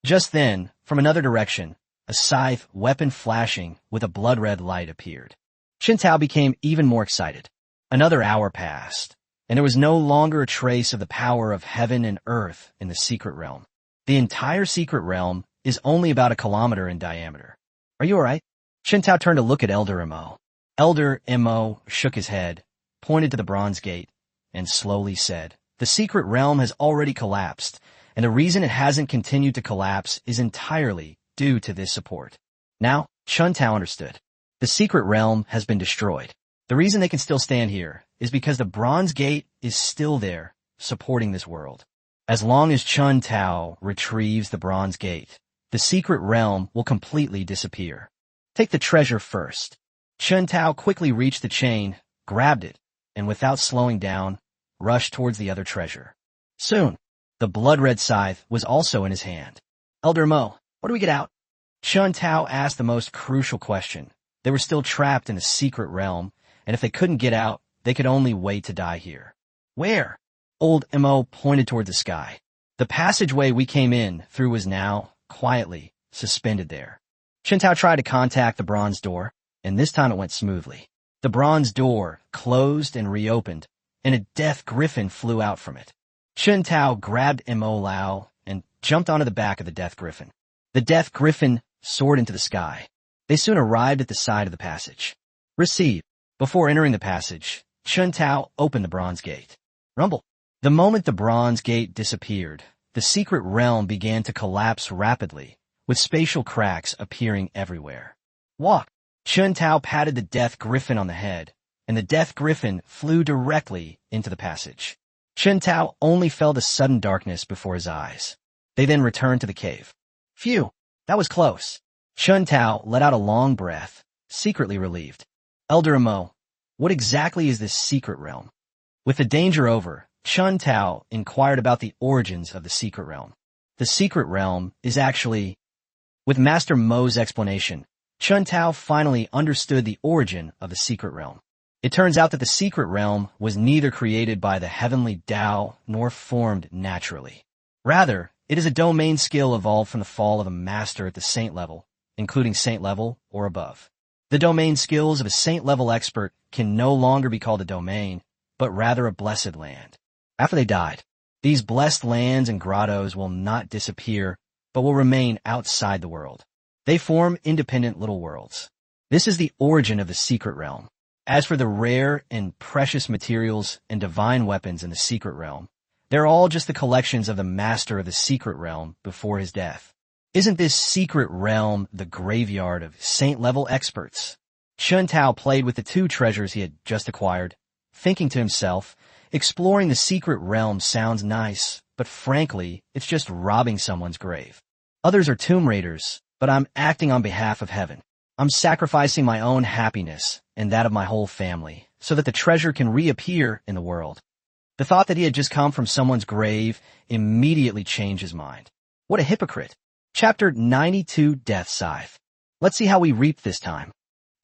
Just then, from another direction, a scythe weapon flashing with a blood-red light appeared. Chen Tao became even more excited. Another hour passed, and there was no longer a trace of the power of heaven and earth in the secret realm. The entire secret realm is only about 1 kilometer in diameter. Are you alright? Chen Tao turned to look at Elder Mo. Elder Mo shook his head, pointed to the bronze gate, and slowly said, "The secret realm has already collapsed, and the reason it hasn't continued to collapse is entirely due to this support." Now, Chen Tao understood. The secret realm has been destroyed. The reason they can still stand here is because the bronze gate is still there, supporting this world. As long as Chen Tao retrieves the bronze gate, the secret realm will completely disappear. Take the treasure first. Chen Tao quickly reached the chain, grabbed it, and without slowing down, rushed towards the other treasure. Soon, the blood-red scythe was also in his hand. Elder Mo, what do we get out? Chen Tao asked the most crucial question. They were still trapped in the secret realm, and if they couldn't get out, they could only wait to die here. Where? Old Mo pointed toward the sky. The passageway we came in through was now, quietly, suspended there. Chen Tao tried to contact the bronze door, and this time it went smoothly. The bronze door closed and reopened, and a death griffin flew out from it. Chen Tao grabbed Mo Lao and jumped onto the back of the death griffin. The death griffin soared into the sky. They soon arrived at the side of the passage. Receive. Before entering the passage, Chun Tao opened the bronze gate. Rumble. The moment the bronze gate disappeared, the secret realm began to collapse rapidly, with spatial cracks appearing everywhere. Walk. Chun Tao patted the death griffin on the head, and the death griffin flew directly into the passage. Chun Tao only felt a sudden darkness before his eyes. They then returned to the cave. Phew, that was close. Chun Tao let out a long breath, secretly relieved. Elder Emo, what exactly is this secret realm? With the danger over, Chun Tao inquired about the origins of the secret realm. The secret realm is actually... With Master Mo's explanation, Chun Tao finally understood the origin of the secret realm. It turns out that the secret realm was neither created by the heavenly Tao nor formed naturally. Rather, it is a domain skill evolved from the fall of a master at the saint level, including saint level or above. The domain skills of a saint level expert can no longer be called a domain, but rather a blessed land. After they died, these blessed lands and grottos will not disappear, but will remain outside the world. They form independent little worlds. This is the origin of the secret realm. As for the rare and precious materials and divine weapons in the secret realm, they're all just the collections of the master of the secret realm before his death. Isn't this secret realm the graveyard of saint-level experts? Chun Tao played with the two treasures he had just acquired, thinking to himself, exploring the secret realm sounds nice, but frankly, it's just robbing someone's grave. Others are tomb raiders, but I'm acting on behalf of heaven. I'm sacrificing my own happiness and that of my whole family so that the treasure can reappear in the world. The thought that he had just come from someone's grave immediately changed his mind. What a hypocrite. Chapter 92, Death Scythe. Let's see how we reap this time.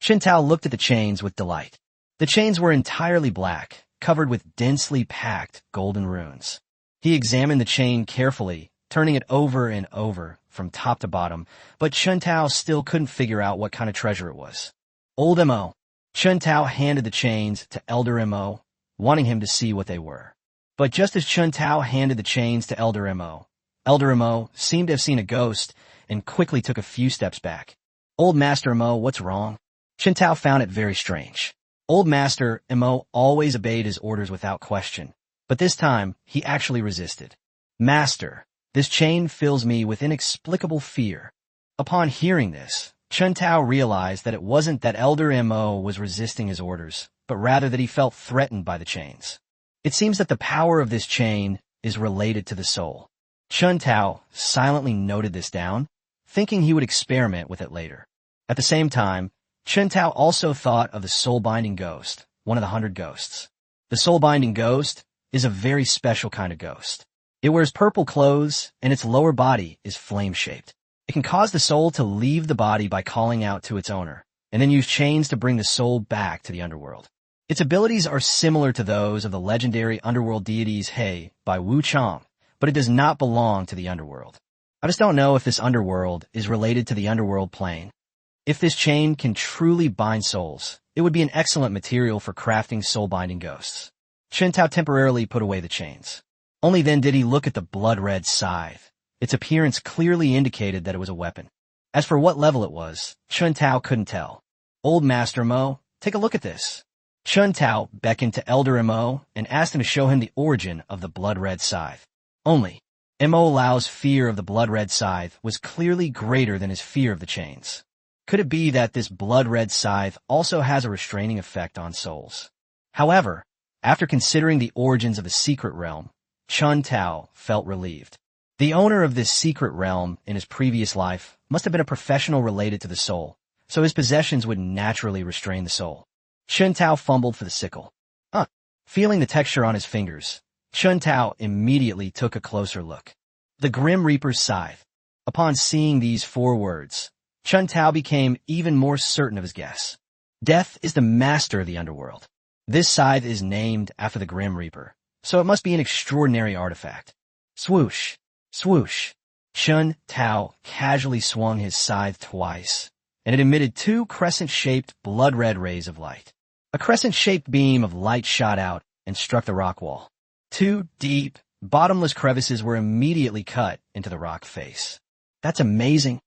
Chun Tao looked at the chains with delight. The chains were entirely black, covered with densely packed golden runes. He examined the chain carefully, turning it over and over from top to bottom, but Chun Tao still couldn't figure out what kind of treasure it was. Old Mo. Chun Tao handed the chains to Elder Mo, wanting him to see what they were. But just as Chun Tao handed the chains to Elder Mo seemed to have seen a ghost and quickly took a few steps back. Old Master Mo, what's wrong? Chun Tao found it very strange. Old Master Mo always obeyed his orders without question, but this time he actually resisted. Master, this chain fills me with inexplicable fear. Upon hearing this, Chun Tao realized that it wasn't that Elder Mo was resisting his orders, but rather that he felt threatened by the chains. It seems that the power of this chain is related to the soul. Chun Tao silently noted this down, thinking he would experiment with it later. At the same time, Chun Tao also thought of the soul-binding ghost, one of the 100 ghosts. The soul-binding ghost is a very special kind of ghost. It wears purple clothes, and its lower body is flame-shaped. It can cause the soul to leave the body by calling out to its owner, and then use chains to bring the soul back to the underworld. Its abilities are similar to those of the legendary underworld deities He by Wu Chang, but it does not belong to the underworld. I just don't know if this underworld is related to the underworld plane. If this chain can truly bind souls, it would be an excellent material for crafting soul-binding ghosts. Chun Tao temporarily put away the chains. Only then did he look at the blood-red scythe. Its appearance clearly indicated that it was a weapon. As for what level it was, Chun Tao couldn't tell. Old Master Mo, take a look at this. Chun Tao beckoned to Elder Mo and asked him to show him the origin of the blood-red scythe. Only, Mo Lao's fear of the blood-red scythe was clearly greater than his fear of the chains. Could it be that this blood-red scythe also has a restraining effect on souls? However, after considering the origins of the secret realm, Chun Tao felt relieved. The owner of this secret realm in his previous life must have been a professional related to the soul, so his possessions would naturally restrain the soul. Chun Tao fumbled for the sickle. Feeling the texture on his fingers, Chun Tao immediately took a closer look. The Grim Reaper's Scythe. Upon seeing these 4 words, Chun Tao became even more certain of his guess. Death is the master of the underworld. This scythe is named after the Grim Reaper, so it must be an extraordinary artifact. Swoosh, swoosh. Chun Tao casually swung his scythe twice, and it emitted 2 crescent-shaped blood-red rays of light. A crescent-shaped beam of light shot out and struck the rock wall. 2 deep, bottomless crevices were immediately cut into the rock face. That's amazing.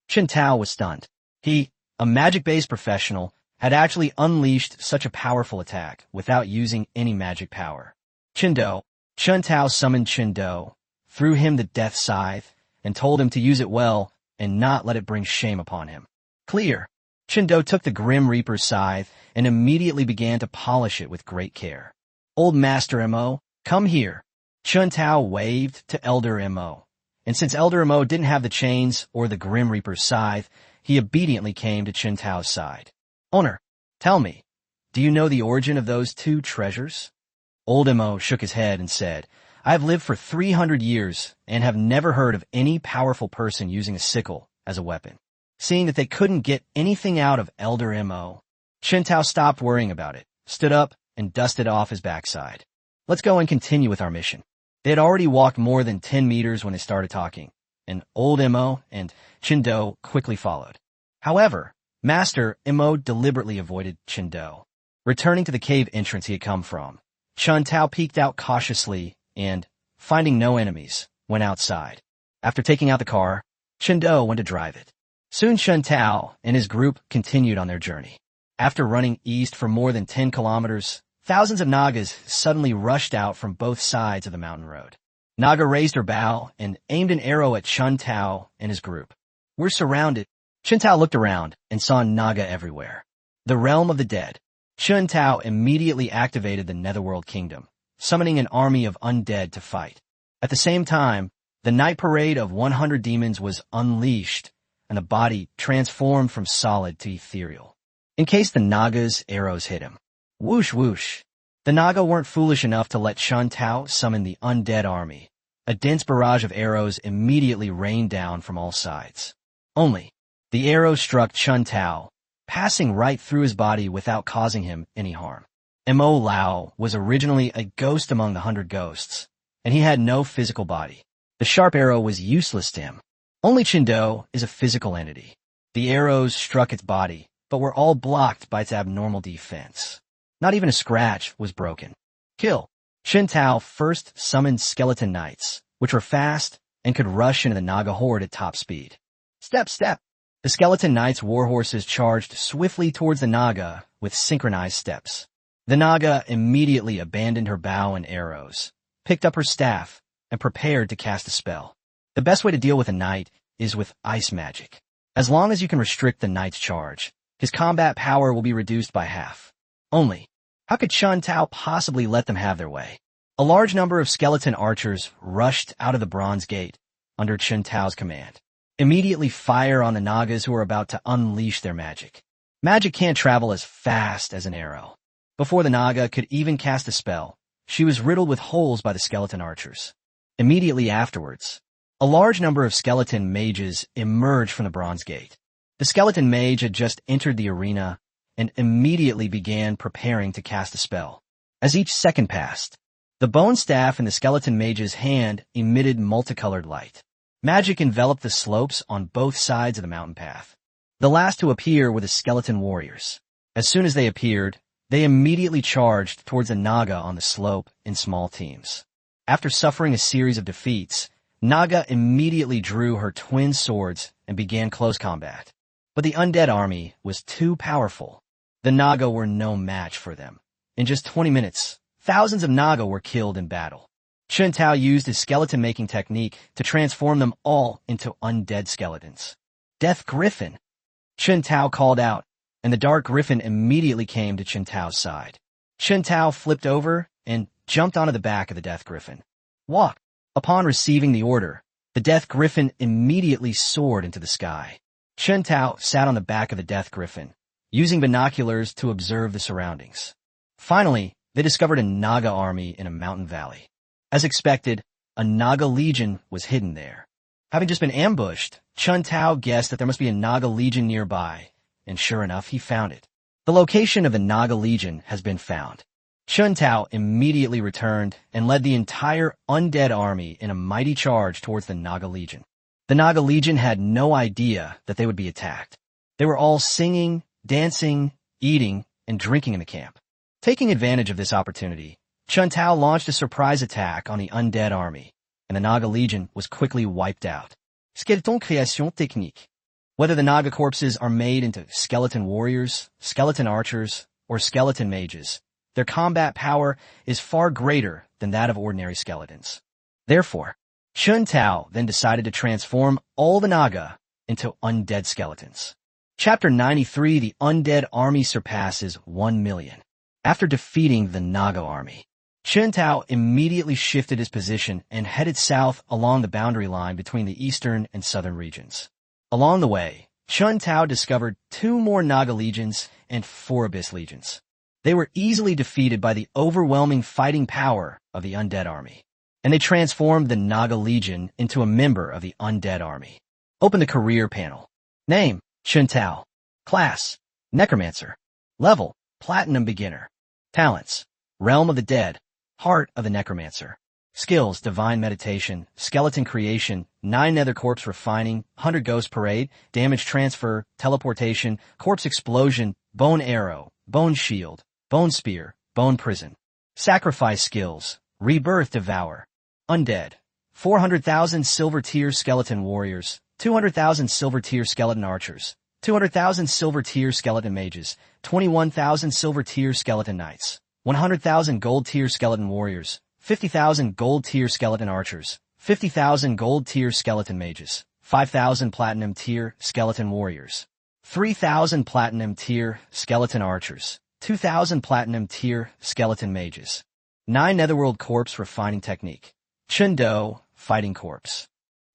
Chun Tao was stunned. He, a magic-based professional, had actually unleashed such a powerful attack without using any magic power. Chen Tao summoned Chen Do, threw him the death scythe, and told him to use it well and not let it bring shame upon him. Clear. Chen Do took the Grim Reaper's scythe and immediately began to polish it with great care. Old Master Mo, come here. Chen Tao waved to Elder Mo, and since Elder Mo didn't have the chains or the Grim Reaper's scythe, he obediently came to Chen Tao's side. Owner, tell me, do you know the origin of those two treasures? Old Mo shook his head and said, I have lived for 300 years and have never heard of any powerful person using a sickle as a weapon. Seeing that they couldn't get anything out of Elder Mo, Chen Tao stopped worrying about it, stood up, and dusted off his backside. Let's go and continue with our mission. They had already walked more than 10 meters when they started talking, and Old Mo and Chen Do quickly followed. However, Master Mo deliberately avoided Chen Do. Returning to the cave entrance he had come from, Chen Tao peeked out cautiously and, finding no enemies, went outside. After taking out the car, Chen Do went to drive it. Soon Chen Tao and his group continued on their journey. After running east for more than 10 kilometers, thousands of Nagas suddenly rushed out from both sides of the mountain road. Naga raised her bow and aimed an arrow at Chen Tao and his group. We're surrounded. Chen Tao looked around and saw Naga everywhere. The realm of the dead. Chen Tao immediately activated the Netherworld Kingdom, summoning an army of undead to fight. At the same time, the night parade of 100 demons was unleashed, and the body transformed from solid to ethereal, in case the Naga's arrows hit him. Whoosh whoosh. The Naga weren't foolish enough to let Chen Tao summon the undead army. A dense barrage of arrows immediately rained down from all sides. Only, the arrows struck Chen Tao, passing right through his body without causing him any harm. Mo Lao was originally a ghost among the 100 ghosts, and he had no physical body. The sharp arrow was useless to him. Only Chen Do is a physical entity. The arrows struck its body, but were all blocked by its abnormal defense. Not even a scratch was broken. Kill. Chen Tao first summoned skeleton knights, which were fast and could rush into the Naga horde at top speed. Step, step. The skeleton knights' warhorses charged swiftly towards the Naga with synchronized steps. The Naga immediately abandoned her bow and arrows, picked up her staff, and prepared to cast a spell. The best way to deal with a knight is with ice magic. As long as you can restrict the knight's charge, his combat power will be reduced by half. Only, how could Chen Tao possibly let them have their way? A large number of skeleton archers rushed out of the Bronze Gate under Chen Tao's command. Immediately fire on the Nagas who are about to unleash their magic. Magic can't travel as fast as an arrow. Before the Naga could even cast a spell, she was riddled with holes by the skeleton archers. Immediately afterwards, a large number of skeleton mages emerged from the Bronze Gate. The skeleton mage had just entered the arena and immediately began preparing to cast a spell. As each second passed, the bone staff in the skeleton mage's hand emitted multicolored light. Magic enveloped the slopes on both sides of the mountain path. The last to appear were the skeleton warriors. As soon as they appeared, they immediately charged towards the Naga on the slope in small teams. After suffering a series of defeats, Naga immediately drew her twin swords and began close combat. But the undead army was too powerful. The Naga were no match for them. In just 20 minutes, thousands of Naga were killed in battle. Chen Tao used his skeleton-making technique to transform them all into undead skeletons. Death Griffin! Chen Tao called out, and the Dark Griffin immediately came to Chen Tao's side. Chen Tao flipped over and jumped onto the back of the Death Griffin. Walk! Upon receiving the order, the Death Griffin immediately soared into the sky. Chen Tao sat on the back of the Death Griffin, using binoculars to observe the surroundings. Finally, they discovered a Naga army in a mountain valley. As expected, a Naga legion was hidden there. Having just been ambushed, Chen Tao guessed that there must be a Naga legion nearby, and sure enough, he found it. The location of the Naga legion has been found. Chen Tao immediately returned and led the entire undead army in a mighty charge towards the Naga legion. The Naga legion had no idea that they would be attacked. They were all singing, dancing, eating, and drinking in the camp. Taking advantage of this opportunity, Chen Tao launched a surprise attack on the undead army, and the Naga legion was quickly wiped out. Skeleton création technique. Whether the Naga corpses are made into skeleton warriors, skeleton archers, or skeleton mages, their combat power is far greater than that of ordinary skeletons. Therefore, Chun Tao then decided to transform all the Naga into undead skeletons. Chapter 93, The Undead Army Surpasses 1 million. After defeating the Naga army, Chun Tao immediately shifted his position and headed south along the boundary line between the eastern and southern regions. Along the way, Chun Tao discovered 2 more Naga legions and 4 Abyss legions. They were easily defeated by the overwhelming fighting power of the undead army, and they transformed the Naga legion into a member of the undead army. Open the career panel. Name, Chun Tao. Class, Necromancer. Level, Platinum Beginner. Talents, Realm of the Dead, Heart of the Necromancer. Skills, Divine Meditation, Skeleton Creation, 9 Nether Corpse Refining, 100 Ghost Parade, Damage Transfer, Teleportation, Corpse Explosion, Bone Arrow, Bone Shield, Bone Spear, Bone Prison. Sacrifice Skills, Rebirth Devour. Undead, 400,000 Silver Tier Skeleton Warriors, 200,000 Silver Tier Skeleton Archers, 200,000 Silver Tier Skeleton Mages, 21,000 Silver Tier Skeleton Knights, 100,000 Gold Tier Skeleton Warriors, 50,000 Gold Tier Skeleton Archers, 50,000 Gold Tier Skeleton Mages, 5,000 Platinum Tier Skeleton Warriors, 3,000 Platinum Tier Skeleton Archers, 2,000 Platinum Tier Skeleton Mages. 9 Netherworld Corpse Refining Technique. Chun Do, Fighting Corpse.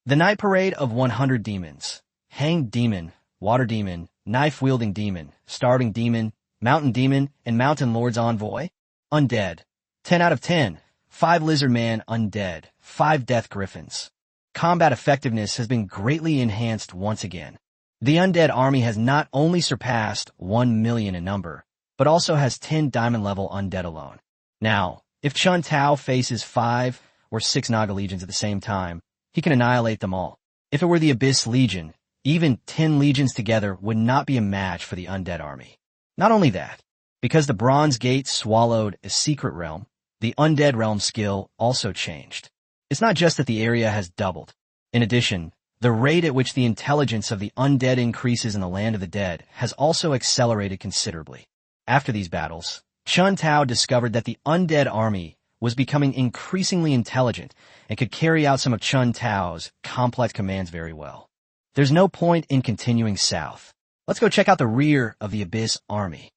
The Night Parade of 100 Demons. Hanged Demon, Water Demon, Knife-Wielding Demon, Starving Demon, Mountain Demon, and Mountain Lord's Envoy. Undead. 10 out of 10. 5 Lizard Man Undead, 5 Death Griffins. Combat effectiveness has been greatly enhanced once again. The undead army has not only surpassed 1 million in number, but also has 10 diamond-level undead alone. Now, if Chun Tao faces 5 or 6 Naga legions at the same time, he can annihilate them all. If it were the Abyss Legion, even 10 legions together would not be a match for the undead army. Not only that, because the Bronze Gate swallowed a secret realm, the Undead Realm skill also changed. It's not just that the area has doubled. In addition, the rate at which the intelligence of the undead increases in the Land of the Dead has also accelerated considerably. After these battles, Chun Tao discovered that the undead army was becoming increasingly intelligent and could carry out some of Chun Tao's complex commands very well. There's no point in continuing south. Let's go check out the rear of the Abyss army.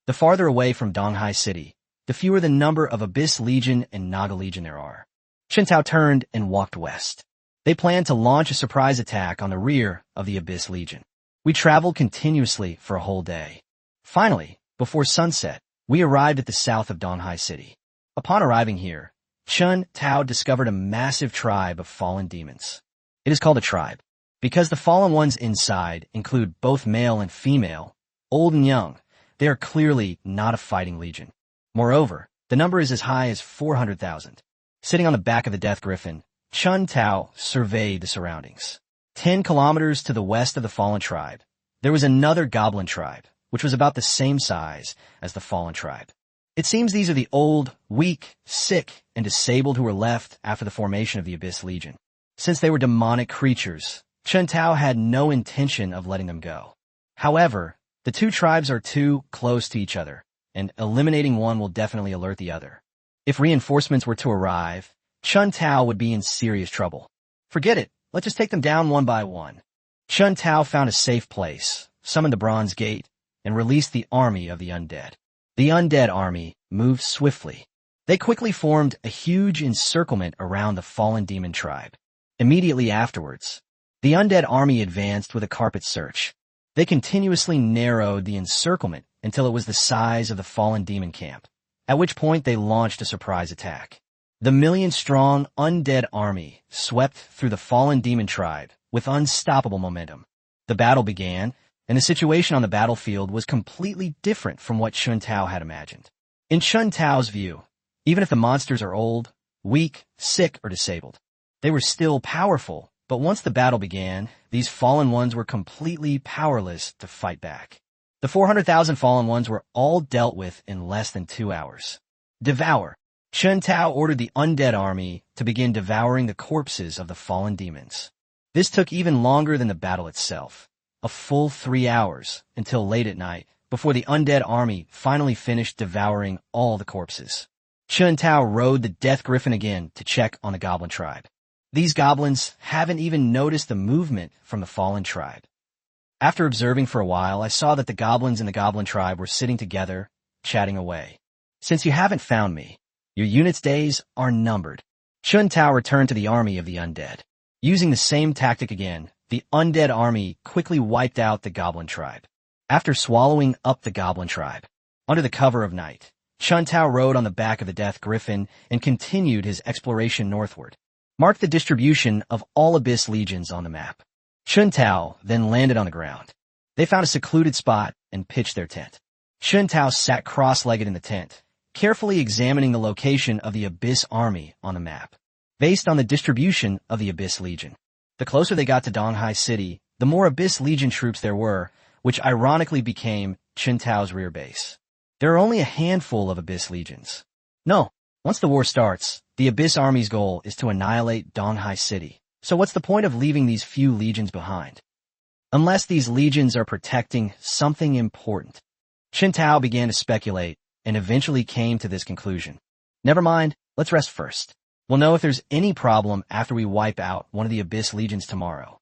The farther away from Donghai City, the fewer the number of Abyss Legion and Naga Legion there are. Chun Tao turned and walked west. They planned to launch a surprise attack on the rear of the Abyss Legion. We traveled continuously for a whole day. Finally, before sunset, we arrived at the south of Donghai City. Upon arriving here, Chun Tao discovered a massive tribe of fallen demons. It is called a tribe because the fallen ones inside include both male and female, old and young. They are clearly not a fighting legion. Moreover, the number is as high as 400,000. Sitting on the back of the Death Griffin, Chun Tao surveyed the surroundings. 10 kilometers to the west of the fallen tribe, there was another goblin tribe, which was about the same size as the fallen tribe. It seems these are the old, weak, sick, and disabled who were left after the formation of the Abyss Legion. Since they were demonic creatures, Chun Tao had no intention of letting them go. However, the 2 tribes are too close to each other, and eliminating one will definitely alert the other. If reinforcements were to arrive, Chun Tao would be in serious trouble. Forget it, let's just take them down one by one. Chun Tao found a safe place, summoned the Bronze Gate, and released the army of the undead. The undead army moved swiftly. They quickly formed a huge encirclement around the fallen demon tribe. Immediately afterwards, the undead army advanced with a carpet search. They continuously narrowed the encirclement until it was the size of the fallen demon camp, at which point they launched a surprise attack. The million-strong undead army swept through the fallen demon tribe with unstoppable momentum. The battle began, and the situation on the battlefield was completely different from what Chun Tao had imagined. In Chun Tao's view, even if the monsters are old, weak, sick, or disabled, they were still powerful, but once the battle began, these fallen ones were completely powerless to fight back. The 400,000 fallen ones were all dealt with in less than 2 hours. Devour. Chun Tao ordered the undead army to begin devouring the corpses of the fallen demons. This took even longer than the battle itself. a full 3 hours, until late at night, before the undead army finally finished devouring all the corpses. Chun Tao rode the Death Griffin again to check on the goblin tribe. These goblins haven't even noticed the movement from the fallen tribe. After observing for a while, I saw that the goblins in the goblin tribe were sitting together, chatting away. Since you haven't found me, your unit's days are numbered. Chun Tao returned to the army of the undead. Using the same tactic again, the undead army quickly wiped out the goblin tribe. After swallowing up the goblin tribe, under the cover of night, Chun Tao rode on the back of the Death Griffin and continued his exploration northward. Mark the distribution of all Abyss legions on the map. Chun Tao then landed on the ground. They found a secluded spot and pitched their tent. Chun Tao sat cross-legged in the tent, carefully examining the location of the Abyss army on the map, based on the distribution of the Abyss Legion. The closer they got to Donghai City, the more Abyss Legion troops there were, which ironically became Chun Tao's rear base. There are only a handful of Abyss Legions. No, once the war starts, the Abyss Army's goal is to annihilate Donghai City. So what's the point of leaving these few legions behind? Unless these legions are protecting something important. Chun Tao began to speculate and eventually came to this conclusion. Never mind, let's rest first. We'll know if there's any problem after we wipe out one of the Abyss Legions tomorrow.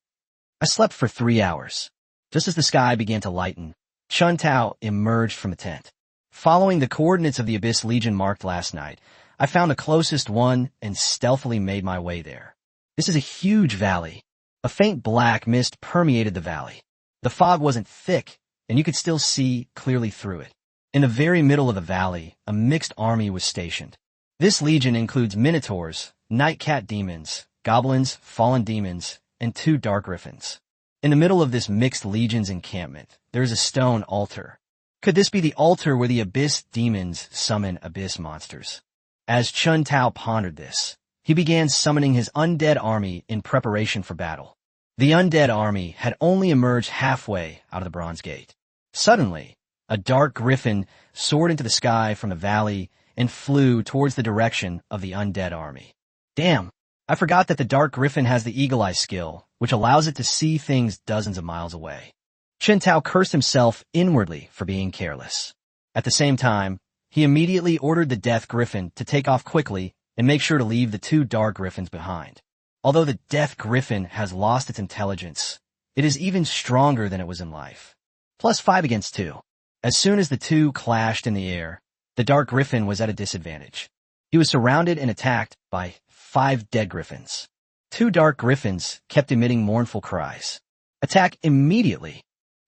I slept for 3 hours. Just as the sky began to lighten, Chun Tao emerged from the tent. Following the coordinates of the Abyss Legion marked last night, I found the closest one and stealthily made my way there. This is a huge valley. A faint black mist permeated the valley. The fog wasn't thick, and you could still see clearly through it. In the very middle of the valley, a mixed army was stationed. This legion includes minotaurs, nightcat demons, goblins, fallen demons, and 2 dark griffins. In the middle of this mixed legion's encampment, there is a stone altar. Could this be the altar where the Abyss demons summon Abyss monsters? As Chun Tao pondered this, he began summoning his undead army in preparation for battle. The undead army had only emerged halfway out of the Bronze Gate. Suddenly, a dark griffin soared into the sky from the valley and flew towards the direction of the undead army. Damn, I forgot that the dark griffin has the Eagle Eye skill, which allows it to see things dozens of miles away. Chun Tao cursed himself inwardly for being careless. At the same time, he immediately ordered the Death Griffin to take off quickly and make sure to leave the 2 dark griffins behind. Although the Death Griffin has lost its intelligence, it is even stronger than it was in life. Plus 5 against 2. As soon as the 2 clashed in the air, the Dark Griffin was at a disadvantage. He was surrounded and attacked by 5 dead griffins. 2 dark griffins kept emitting mournful cries. Attack immediately!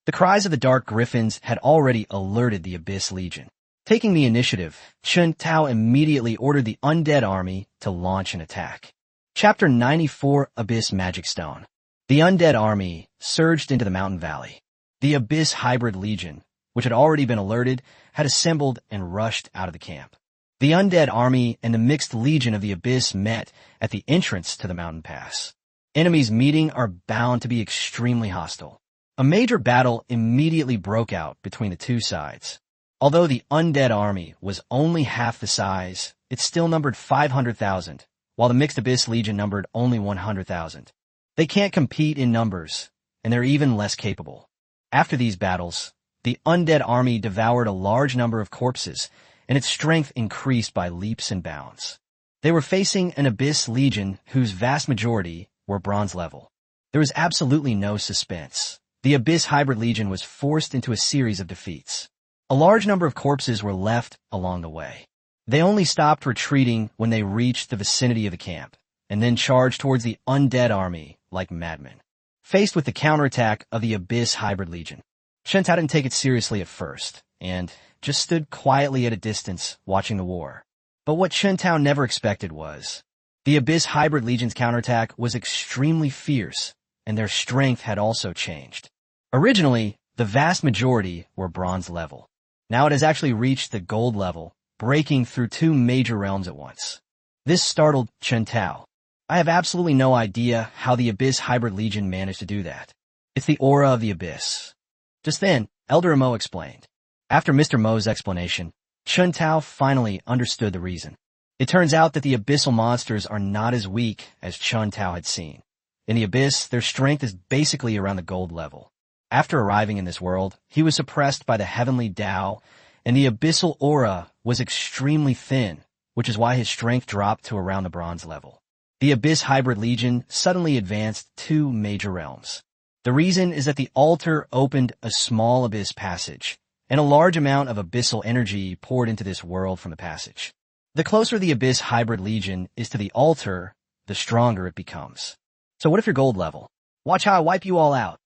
The cries of the dark griffins had already alerted the Abyss Legion. Taking the initiative, Chun Tao immediately ordered the undead army to launch an attack. Chapter 94, Abyss Magic Stone. The undead army surged into the mountain valley. The Abyss Hybrid Legion, which had already been alerted, had assembled and rushed out of the camp. The undead army and the mixed legion of the Abyss met at the entrance to the mountain pass. Enemies meeting are bound to be extremely hostile. A major battle immediately broke out between the 2 sides. Although the undead army was only half the size, it still numbered 500,000, while the mixed Abyss Legion numbered only 100,000. They can't compete in numbers, and they're even less capable. After these battles, the undead army devoured a large number of corpses, and its strength increased by leaps and bounds. They were facing an Abyss Legion whose vast majority were bronze level. There was absolutely no suspense. The Abyss Hybrid Legion was forced into a series of defeats. A large number of corpses were left along the way. They only stopped retreating when they reached the vicinity of the camp, and then charged towards the undead army like madmen. Faced with the counterattack of the Abyss Hybrid Legion, Chun Tao didn't take it seriously at first, and just stood quietly at a distance watching the war. But what Chun Tao never expected was, the Abyss Hybrid Legion's counterattack was extremely fierce, and their strength had also changed. Originally, the vast majority were bronze level. Now it has actually reached the gold level, breaking through 2 major realms at once. This startled Chun Tao. I have absolutely no idea how the Abyss Hybrid Legion managed to do that. It's the aura of the Abyss. Just then, Elder Mo explained. After Mr. Mo's explanation, Chun Tao finally understood the reason. It turns out that the abyssal monsters are not as weak as Chun Tao had seen. In the Abyss, their strength is basically around the gold level. After arriving in this world, he was suppressed by the heavenly Tao, and the abyssal aura was extremely thin, which is why his strength dropped to around the bronze level. The Abyss Hybrid Legion suddenly advanced 2 major realms. The reason is that the altar opened a small abyss passage, and a large amount of abyssal energy poured into this world from the passage. The closer the Abyss Hybrid Legion is to the altar, the stronger it becomes. So what if you're gold level? Watch how I wipe you all out.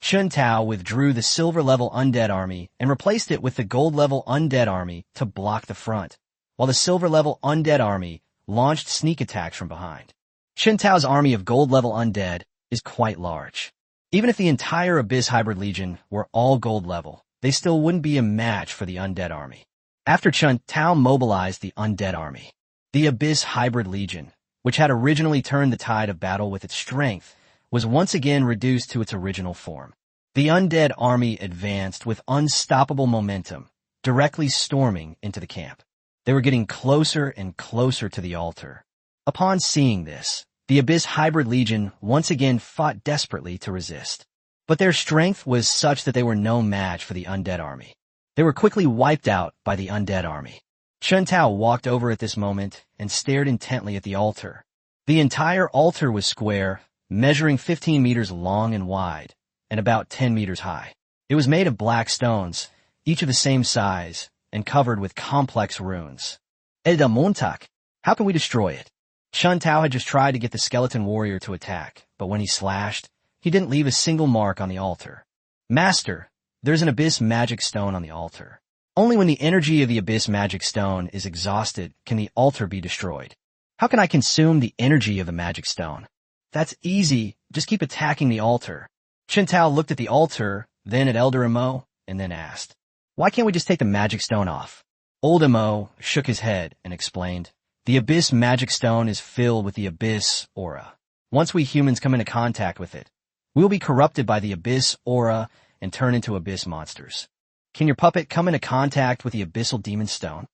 Chun Tao withdrew the silver level undead army and replaced it with the gold level undead army to block the front, while the silver level undead army launched sneak attacks from behind. Chun Tao's army of gold level undead is quite large. Even if the entire Abyss Hybrid Legion were all gold level, they still wouldn't be a match for the undead army. After Chun Tao mobilized the undead army, the Abyss Hybrid Legion, which had originally turned the tide of battle with its strength, was once again reduced to its original form. The undead army advanced with unstoppable momentum, directly storming into the camp. They were getting closer and closer to the altar. Upon seeing this, the Abyss Hybrid Legion once again fought desperately to resist. But their strength was such that they were no match for the undead army. They were quickly wiped out by the undead army. Chun Tao walked over at this moment and stared intently at the altar. The entire altar was square, measuring 15 meters long and wide, and about 10 meters high. It was made of black stones, each of the same size, and covered with complex runes. Elda Montak, how can we destroy it? Chun Tao had just tried to get the skeleton warrior to attack, but when he slashed, he didn't leave a single mark on the altar. Master, there's an Abyss Magic Stone on the altar. Only when the energy of the Abyss Magic Stone is exhausted can the altar be destroyed. How can I consume the energy of the Magic Stone? That's easy, just keep attacking the altar. Chun Tao looked at the altar, then at Elder Mo, and then asked, why can't we just take the Magic Stone off? Old Mo shook his head and explained, the Abyss Magic Stone is filled with the Abyss aura. Once we humans come into contact with it, we will be corrupted by the Abyss aura and turn into Abyss monsters. Can your puppet come into contact with the Abyssal Demon Stone?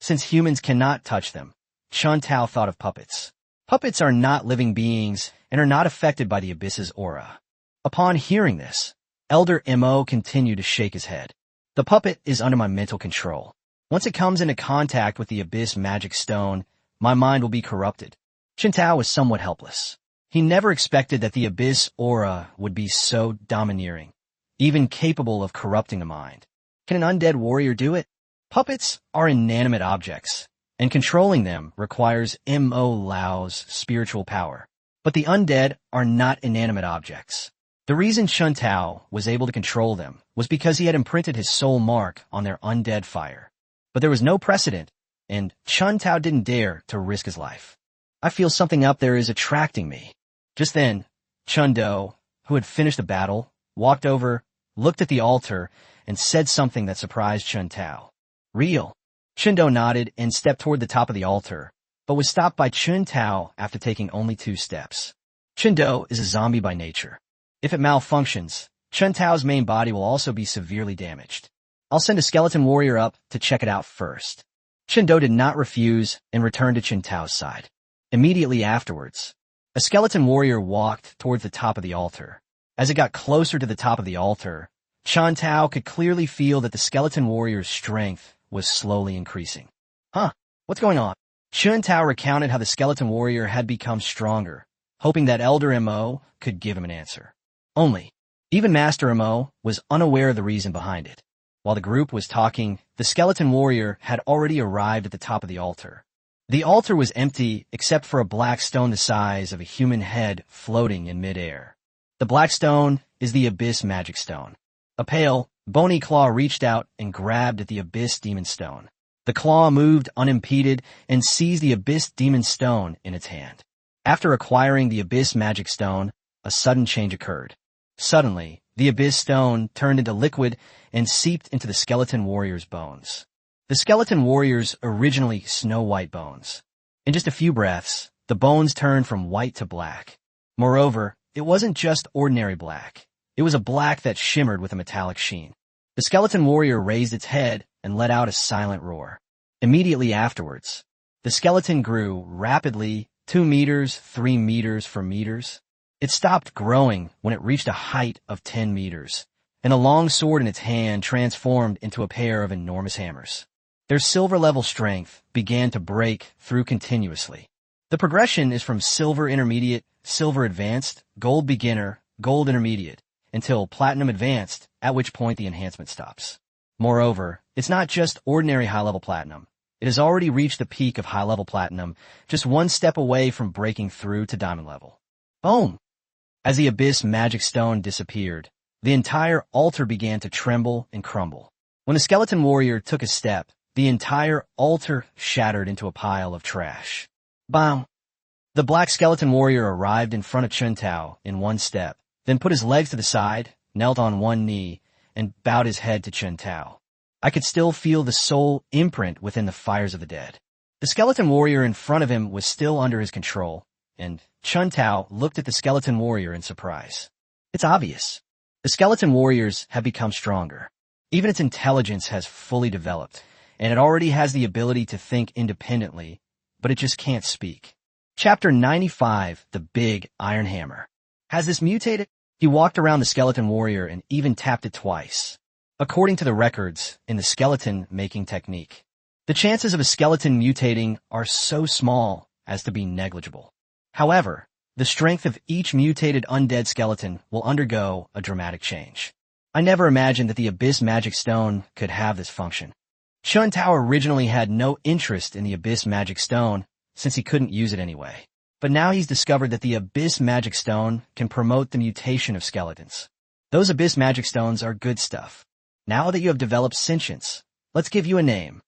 Since humans cannot touch them, Chun Tao thought of puppets. Puppets are not living beings and are not affected by the Abyss's aura. Upon hearing this, Elder Mo continued to shake his head. The puppet is under my mental control. Once it comes into contact with the Abyss Magic Stone, my mind will be corrupted. Chun Tao was somewhat helpless. He never expected that the Abyss aura would be so domineering, even capable of corrupting a mind. Can an undead warrior do it? Puppets are inanimate objects, and controlling them requires Mo Lao's spiritual power. But the undead are not inanimate objects. The reason Chun Tao was able to control them was because he had imprinted his soul mark on their undead fire. But there was no precedent, and Chun Tao didn't dare to risk his life. I feel something up there is attracting me. Just then, Chun Do, who had finished the battle, walked over, looked at the altar, and said something that surprised Chun Tao. Real. Chun Do nodded and stepped toward the top of the altar, but was stopped by Chun Tao after taking only 2 steps. Chun Do is a zombie by nature. If it malfunctions, Chun Tao's main body will also be severely damaged. I'll send a skeleton warrior up to check it out first. Chun Do did not refuse and returned to Chun Tao's side. Immediately afterwards, a skeleton warrior walked towards the top of the altar. As it got closer to the top of the altar, Chun Tao could clearly feel that the skeleton warrior's strength was slowly increasing. Huh? What's going on? Chun Tao recounted how the skeleton warrior had become stronger, hoping that Elder Mo could give him an answer. Only, even Master Mo was unaware of the reason behind it. While the group was talking, the skeleton warrior had already arrived at the top of the altar. The altar was empty except for a black stone the size of a human head floating in midair. The black stone is the Abyss Magic Stone. A pale, bony claw reached out and grabbed at the Abyss Demon Stone. The claw moved unimpeded and seized the Abyss Demon Stone in its hand. After acquiring the Abyss Magic Stone, a sudden change occurred. Suddenly, the Abyss Stone turned into liquid and seeped into the skeleton warrior's bones. The skeleton warrior's originally snow-white bones. In just a few breaths, the bones turned from white to black. Moreover, it wasn't just ordinary black. It was a black that shimmered with a metallic sheen. The skeleton warrior raised its head and let out a silent roar. Immediately afterwards, the skeleton grew rapidly 2 meters, 3 meters for meters. It stopped growing when it reached a height of 10 meters, and the long sword in its hand transformed into a pair of enormous hammers. Their silver-level strength began to break through continuously. The progression is from silver intermediate, silver advanced, gold beginner, gold intermediate, until platinum advanced, at which point the enhancement stops. Moreover, it's not just ordinary high-level platinum. It has already reached the peak of high-level platinum, just one step away from breaking through to diamond level. Boom! As the Abyss Magic Stone disappeared, the entire altar began to tremble and crumble. When the Skeleton Warrior took a step, the entire altar shattered into a pile of trash. Bam! The Black Skeleton Warrior arrived in front of Chuntao in one step, then put his legs to the side, knelt on one knee, and bowed his head to Chuntao. I could still feel the soul imprint within the fires of the dead. The Skeleton Warrior in front of him was still under his control, and Chuntao looked at the Skeleton Warrior in surprise. It's obvious. The Skeleton Warriors have become stronger. Even its intelligence has fully developed, and it already has the ability to think independently, but it just can't speak. Chapter 95, The Big Iron Hammer. Has this mutated? He walked around the Skeleton Warrior and even tapped it twice. According to the records in the skeleton-making technique, the chances of a skeleton mutating are so small as to be negligible. However, the strength of each mutated undead skeleton will undergo a dramatic change. I never imagined that the Abyss Magic Stone could have this function. Chuntao originally had no interest in the Abyss Magic Stone since he couldn't use it anyway. But now he's discovered that the Abyss Magic Stone can promote the mutation of skeletons. Those Abyss Magic Stones are good stuff. Now that you have developed sentience, let's give you a name.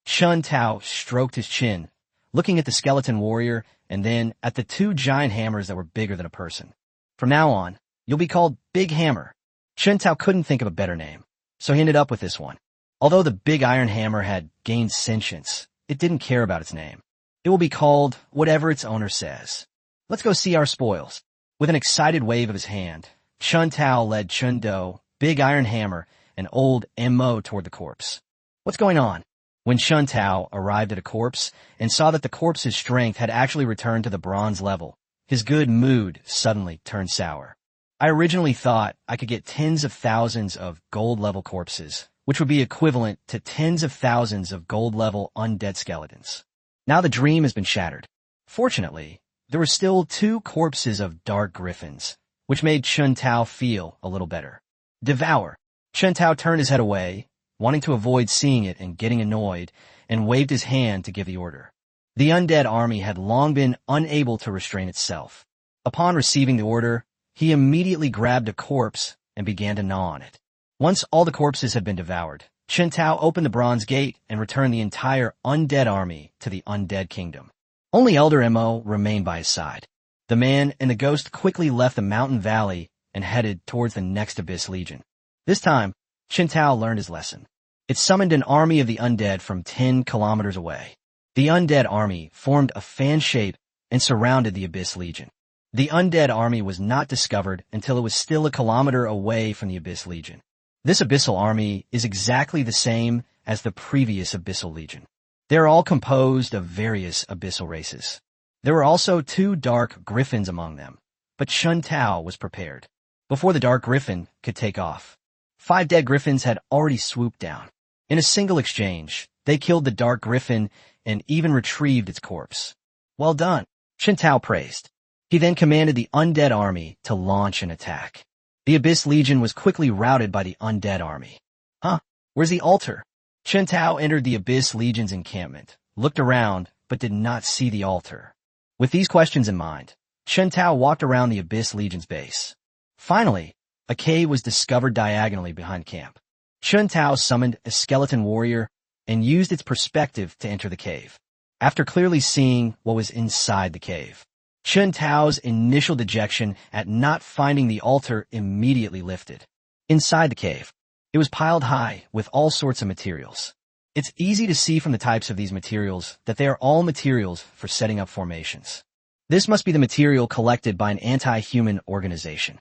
Chuntao stroked his chin, looking at the Skeleton Warrior and then at the two giant hammers that were bigger than a person. From now on, you'll be called Big Hammer. Chuntao couldn't think of a better name, so he ended up with this one. Although the Big Iron Hammer had gained sentience, it didn't care about its name. It will be called whatever its owner says. Let's go see our spoils. With an excited wave of his hand, Chuntao led Chundo, Big Iron Hammer, and old Mo toward the corpse. What's going on? When Chuntao arrived at a corpse and saw that the corpse's strength had actually returned to the bronze level, his good mood suddenly turned sour. I originally thought I could get tens of thousands of gold-level corpses, which would be equivalent to tens of thousands of gold-level undead skeletons. Now the dream has been shattered. Fortunately, there were still 2 corpses of dark griffins, which made Chuntao feel a little better. Devour. Chuntao turned his head away, wanting to avoid seeing it and getting annoyed, and waved his hand to give the order. The undead army had long been unable to restrain itself. Upon receiving the order, he immediately grabbed a corpse and began to gnaw on it. Once all the corpses had been devoured, Chuntao opened the bronze gate and returned the entire undead army to the undead kingdom. Only Elder Mo remained by his side. The man and the ghost quickly left the mountain valley and headed towards the next Abyss Legion. This time, Chuntao learned his lesson. It summoned an army of the undead from 10 kilometers away. The undead army formed a fan shape and surrounded the Abyss Legion. The undead army was not discovered until it was still a kilometer away from the Abyss Legion. This abyssal army is exactly the same as the previous Abyssal Legion. They are all composed of various abyssal races. There were also 2 dark griffins among them, but Chuntao was prepared. Before the dark griffin could take off, 5 dead griffins had already swooped down. In a single exchange, they killed the dark griffin and even retrieved its corpse. Well done, Chuntao praised. He then commanded the undead army to launch an attack. The Abyss Legion was quickly routed by the undead army. Huh? Where's the altar? Chuntao entered the Abyss Legion's encampment, looked around, but did not see the altar. With these questions in mind, Chuntao walked around the Abyss Legion's base. Finally, a cave was discovered diagonally behind camp. Chuntao summoned a skeleton warrior and used its perspective to enter the cave. After clearly seeing what was inside the cave, Chuntao's initial dejection at not finding the altar immediately lifted. Inside the cave, it was piled high with all sorts of materials. It's easy to see from the types of these materials that they are all materials for setting up formations. This must be the material collected by an anti-human organization.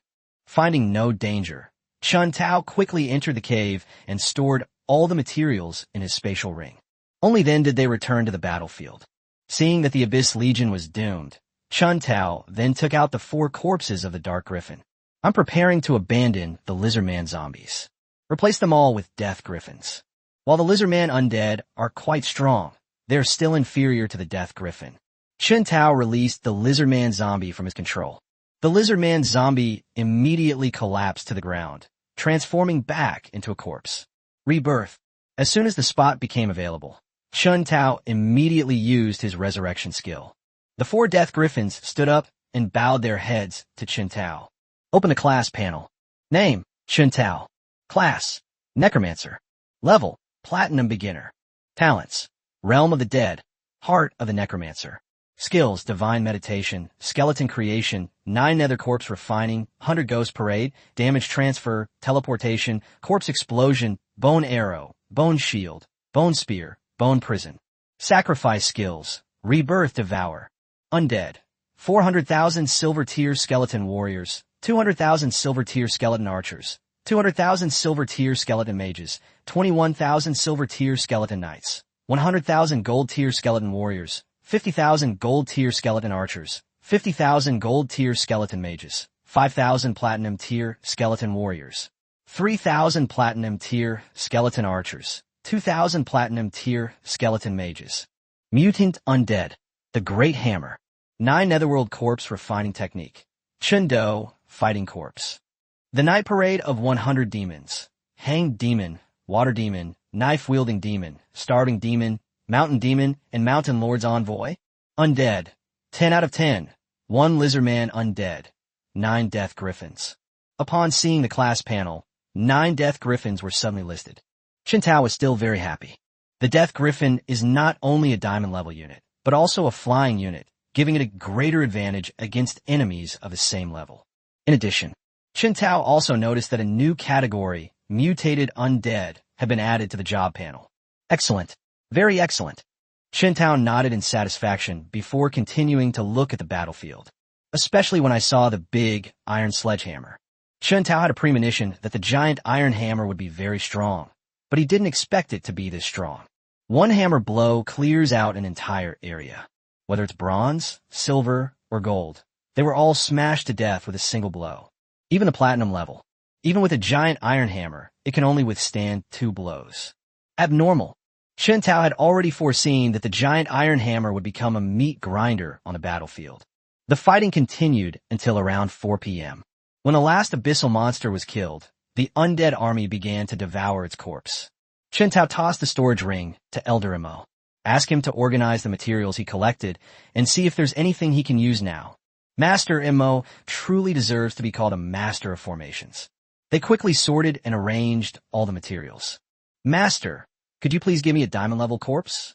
Finding no danger, Chuntao quickly entered the cave and stored all the materials in his spatial ring. Only then did they return to the battlefield. Seeing that the Abyss Legion was doomed, Chuntao then took out the 4 corpses of the Dark Griffin. I'm preparing to abandon the Lizardman zombies. Replace them all with Death Griffins. While the Lizardman undead are quite strong, they are still inferior to the Death Griffin. Chen Tao released the Lizardman zombie from his control. The Lizardman zombie immediately collapsed to the ground, transforming back into a corpse. Rebirth. As soon as the spot became available, Chen Tao immediately used his resurrection skill. The 4 Death Griffins stood up and bowed their heads to Chen Tao. Open the class panel. Name, Chen Tao. Class, Necromancer. Level, Platinum Beginner. Talents, Realm of the Dead, Heart of the Necromancer. Skills, Divine Meditation, Skeleton Creation, 9 Nether Corpse Refining, 100 Ghost Parade, Damage Transfer, Teleportation, Corpse Explosion, Bone Arrow, Bone Shield, Bone Spear, Bone Prison. Sacrifice Skills, Rebirth Devour. Undead, 400,000 Silver Tier Skeleton Warriors, 200,000 Silver Tier Skeleton Archers, 200,000 Silver Tier Skeleton Mages, 21,000 Silver Tier Skeleton Knights, 100,000 Gold Tier Skeleton Warriors, 50,000 Gold Tier Skeleton Archers, 50,000 Gold Tier Skeleton Mages, 5,000 Platinum Tier Skeleton Warriors, 3,000 Platinum Tier Skeleton Archers, 2,000 Platinum Tier Skeleton Mages. Mutant Undead, the Great Hammer, 9 Netherworld Corpse Refining Technique, Chendo Fighting Corpse. The Night Parade of 100 Demons, Hanged Demon, Water Demon, Knife-Wielding Demon, Starving Demon, Mountain Demon, and Mountain Lord's Envoy. Undead, 10 out of 10, 1 Lizardman Undead, 9 Death Griffins. Upon seeing the class panel, 9 Death Griffins were suddenly listed. Chen Tao was still very happy. The Death Griffin is not only a diamond level unit, but also a flying unit, giving it a greater advantage against enemies of the same level. In addition, Chen Tao also noticed that a new category, Mutated Undead, had been added to the job panel. Excellent. Very excellent. Chen Tao nodded in satisfaction before continuing to look at the battlefield, especially when I saw the big iron sledgehammer. Chen Tao had a premonition that the giant iron hammer would be very strong, but he didn't expect it to be this strong. One hammer blow clears out an entire area. Whether it's bronze, silver, or gold, they were all smashed to death with a single blow. Even the platinum level. Even with a giant iron hammer, it can only withstand 2 blows. Abnormal. Chen Tao had already foreseen that the giant iron hammer would become a meat grinder on the battlefield. The fighting continued until around 4 p.m. When the last abyssal monster was killed, the undead army began to devour its corpse. Chen Tao tossed the storage ring to Elder Mo. Ask him to organize the materials he collected and see if there's anything he can use now. Master Mo truly deserves to be called a master of formations. They quickly sorted and arranged all the materials. Master, could you please give me a diamond-level corpse?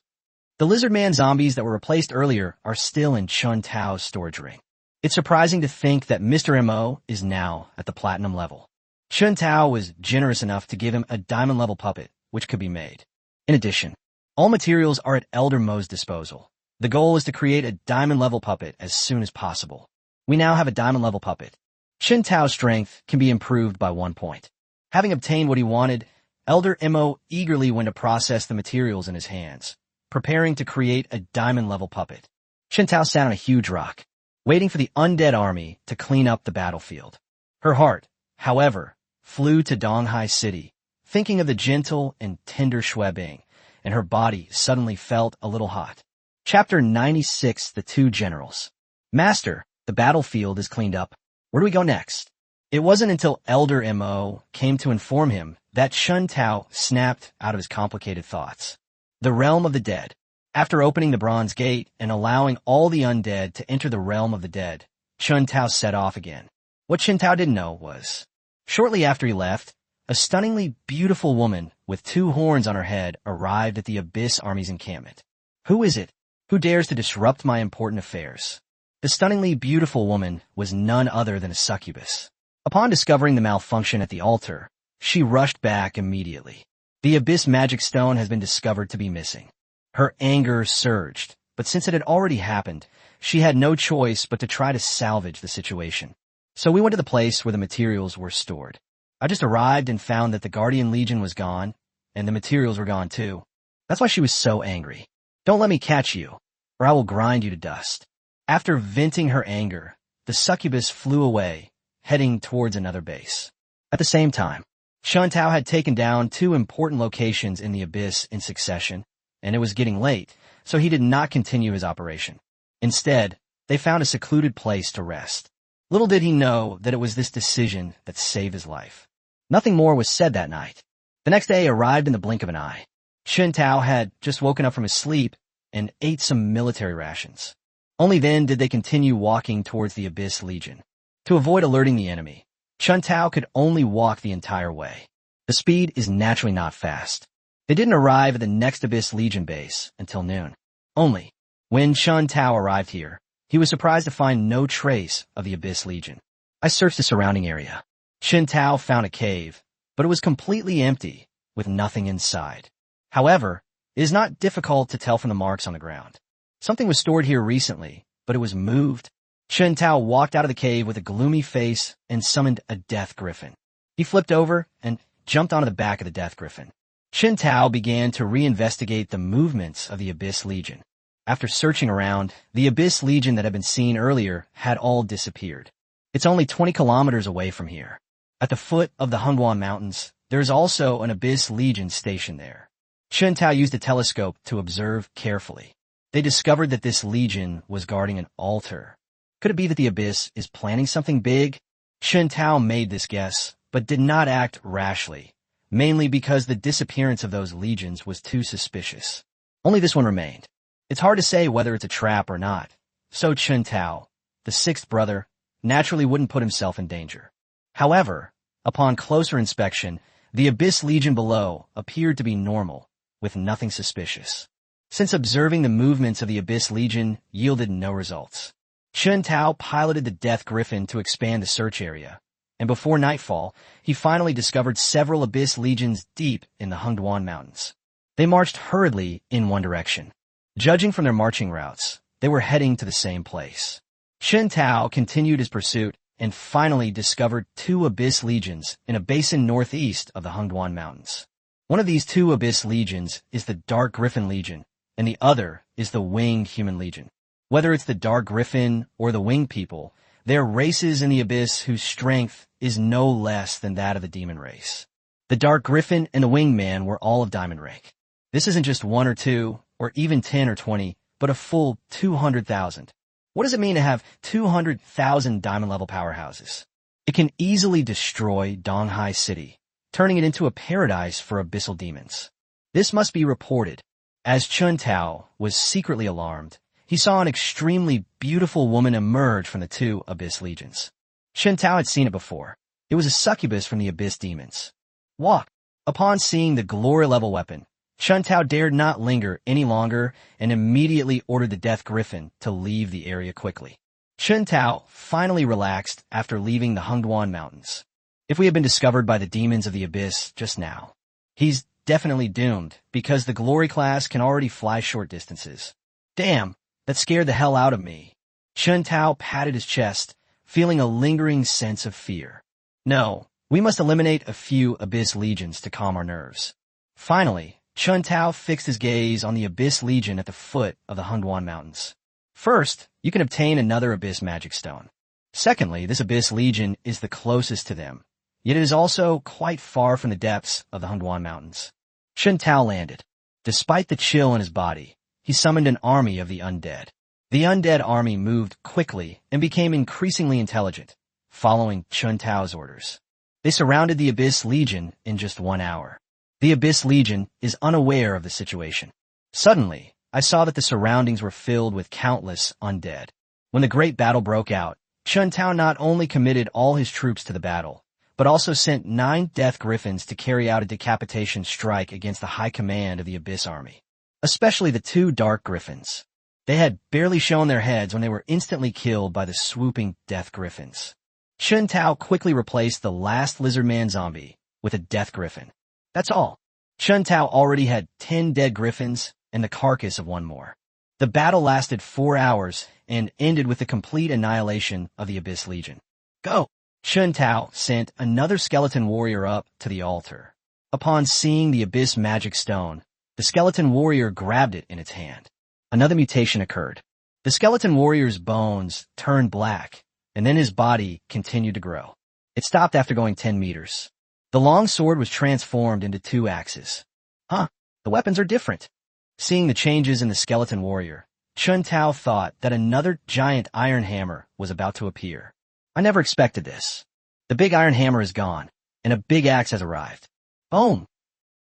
The Lizardman zombies that were replaced earlier are still in Chen Tao's storage ring. It's surprising to think that Mr. Mo is now at the platinum level. Chen Tao was generous enough to give him a diamond-level puppet, which could be made. In addition, all materials are at Elder Mo's disposal. The goal is to create a diamond-level puppet as soon as possible. We now have a diamond-level puppet. Chen Tao's strength can be improved by 1 point. Having obtained what he wanted, Elder Mo eagerly went to process the materials in his hands, preparing to create a diamond-level puppet. Chen Tao sat on a huge rock, waiting for the undead army to clean up the battlefield. Her heart, however, flew to Donghai City, thinking of the gentle and tender Xue Bing, and her body suddenly felt a little hot. Chapter 96, The Two Generals. Master, the battlefield is cleaned up. Where do we go next? It wasn't until Elder Mo came to inform him that Chen Tao snapped out of his complicated thoughts. The Realm of the Dead. After opening the Bronze Gate and allowing all the undead to enter the Realm of the Dead, Chen Tao set off again. What Chen Tao didn't know was, shortly after he left, a stunningly beautiful woman with 2 horns on her head arrived at the Abyss Army's encampment. Who is it? Who dares to disrupt my important affairs? The stunningly beautiful woman was none other than a succubus. Upon discovering the malfunction at the altar, she rushed back immediately. The Abyss Magic Stone has been discovered to be missing. Her anger surged, but since it had already happened, she had no choice but to try to salvage the situation. So we went to the place where the materials were stored. I just arrived and found that the Guardian Legion was gone, and the materials were gone too. That's why she was so angry. Don't let me catch you, or I will grind you to dust. After venting her anger, the succubus flew away, heading towards another base. At the same time, Chun Tao had taken down 2 important locations in the Abyss in succession, and it was getting late, so he did not continue his operation. Instead, they found a secluded place to rest. Little did he know that it was this decision that saved his life. Nothing more was said that night. The next day arrived in the blink of an eye. Chun Tao had just woken up from his sleep and ate some military rations. Only then did they continue walking towards the Abyss Legion. To avoid alerting the enemy, Chun Tao could only walk the entire way. The speed is naturally not fast. They didn't arrive at the next Abyss Legion base until noon. Only, when Chun Tao arrived here, he was surprised to find no trace of the Abyss Legion. I searched the surrounding area. Chun Tao found a cave, but it was completely empty, with nothing inside. However, it is not difficult to tell from the marks on the ground. Something was stored here recently, but it was moved. Chun Tao walked out of the cave with a gloomy face and summoned a death griffin. He flipped over and jumped onto the back of the death griffin. Chun Tao began to reinvestigate the movements of the Abyss Legion. After searching around, the Abyss Legion that had been seen earlier had all disappeared. It's only 20 kilometers away from here. At the foot of the Hungduan Mountains, there is also an Abyss Legion stationed there. Chun Tao used a telescope to observe carefully. They discovered that this legion was guarding an altar. Could it be that the Abyss is planning something big? Chun Tao made this guess, but did not act rashly, mainly because the disappearance of those legions was too suspicious. Only this one remained. It's hard to say whether it's a trap or not, so Chun Tao, the 6th brother, naturally wouldn't put himself in danger. However, upon closer inspection, the Abyss Legion below appeared to be normal, with nothing suspicious. Since observing the movements of the Abyss Legion yielded no results, Chun Tao piloted the Death Griffin to expand the search area, and before nightfall, he finally discovered several Abyss Legions deep in the Hungduan Mountains. They marched hurriedly in one direction. Judging from their marching routes, they were heading to the same place. Chun Tao continued his pursuit and finally discovered 2 Abyss Legions in a basin northeast of the Hungduan Mountains. One of these 2 Abyss Legions is the Dark Griffin Legion, and the other is the Winged Human Legion. Whether it's the Dark Griffin or the Winged People, they are races in the Abyss whose strength is no less than that of the demon race. The Dark Griffin and the Winged Man were all of diamond rank. This isn't just 1 or 2, or even 10 or 20, but a full 200,000. What does it mean to have 200,000 diamond-level powerhouses? It can easily destroy Donghai City, turning it into a paradise for abyssal demons. This must be reported. As Chun Tao was secretly alarmed, he saw an extremely beautiful woman emerge from the 2 Abyss Legions. Chun Tao had seen it before. It was a succubus from the Abyss demons. Walk. Upon seeing the glory-level weapon, Chun Tao dared not linger any longer and immediately ordered the Death Griffin to leave the area quickly. Chun Tao finally relaxed after leaving the Hungduan Mountains. If we had been discovered by the demons of the Abyss just now, he's definitely doomed because the Glory class can already fly short distances. Damn, that scared the hell out of me. Chun Tao patted his chest, feeling a lingering sense of fear. No, we must eliminate a few Abyss Legions to calm our nerves. Finally, Chun Tao fixed his gaze on the Abyss Legion at the foot of the Hungduan Mountains. First, you can obtain another Abyss Magic Stone. Secondly, this Abyss Legion is the closest to them, yet it is also quite far from the depths of the Hungduan Mountains. Chun Tao landed. Despite the chill in his body, he summoned an army of the undead. The undead army moved quickly and became increasingly intelligent, following Chun Tao's orders. They surrounded the Abyss Legion in just 1 hour. The Abyss Legion is unaware of the situation. Suddenly, I saw that the surroundings were filled with countless undead. When the great battle broke out, Chun Tao not only committed all his troops to the battle, but also sent 9 Death Griffins to carry out a decapitation strike against the high command of the Abyss army, especially the 2 Dark Griffins. They had barely shown their heads when they were instantly killed by the swooping Death Griffins. Chun Tao quickly replaced the last Lizardman zombie with a Death Griffin. That's all. Chun Tao already had 10 dead griffins and the carcass of 1 more. The battle lasted 4 hours and ended with the complete annihilation of the Abyss Legion. Go! Chun Tao sent another skeleton warrior up to the altar. Upon seeing the Abyss Magic Stone, the skeleton warrior grabbed it in its hand. Another mutation occurred. The skeleton warrior's bones turned black, and then his body continued to grow. It stopped after going 10 meters. The long sword was transformed into 2 axes. Huh, the weapons are different. Seeing the changes in the skeleton warrior, Chun Tao thought that another giant iron hammer was about to appear. I never expected this. The big iron hammer is gone, and a big axe has arrived. Boom!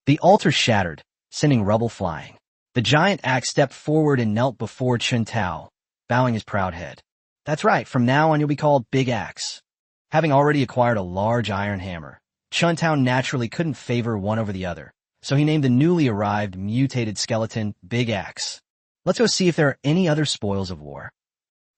The altar shattered, sending rubble flying. The giant axe stepped forward and knelt before Chun Tao, bowing his proud head. That's right, from now on you'll be called Big Axe. Having already acquired a large iron hammer, Chun Tao naturally couldn't favor one over the other, so he named the newly arrived mutated skeleton Big Axe. Let's go see if there are any other spoils of war.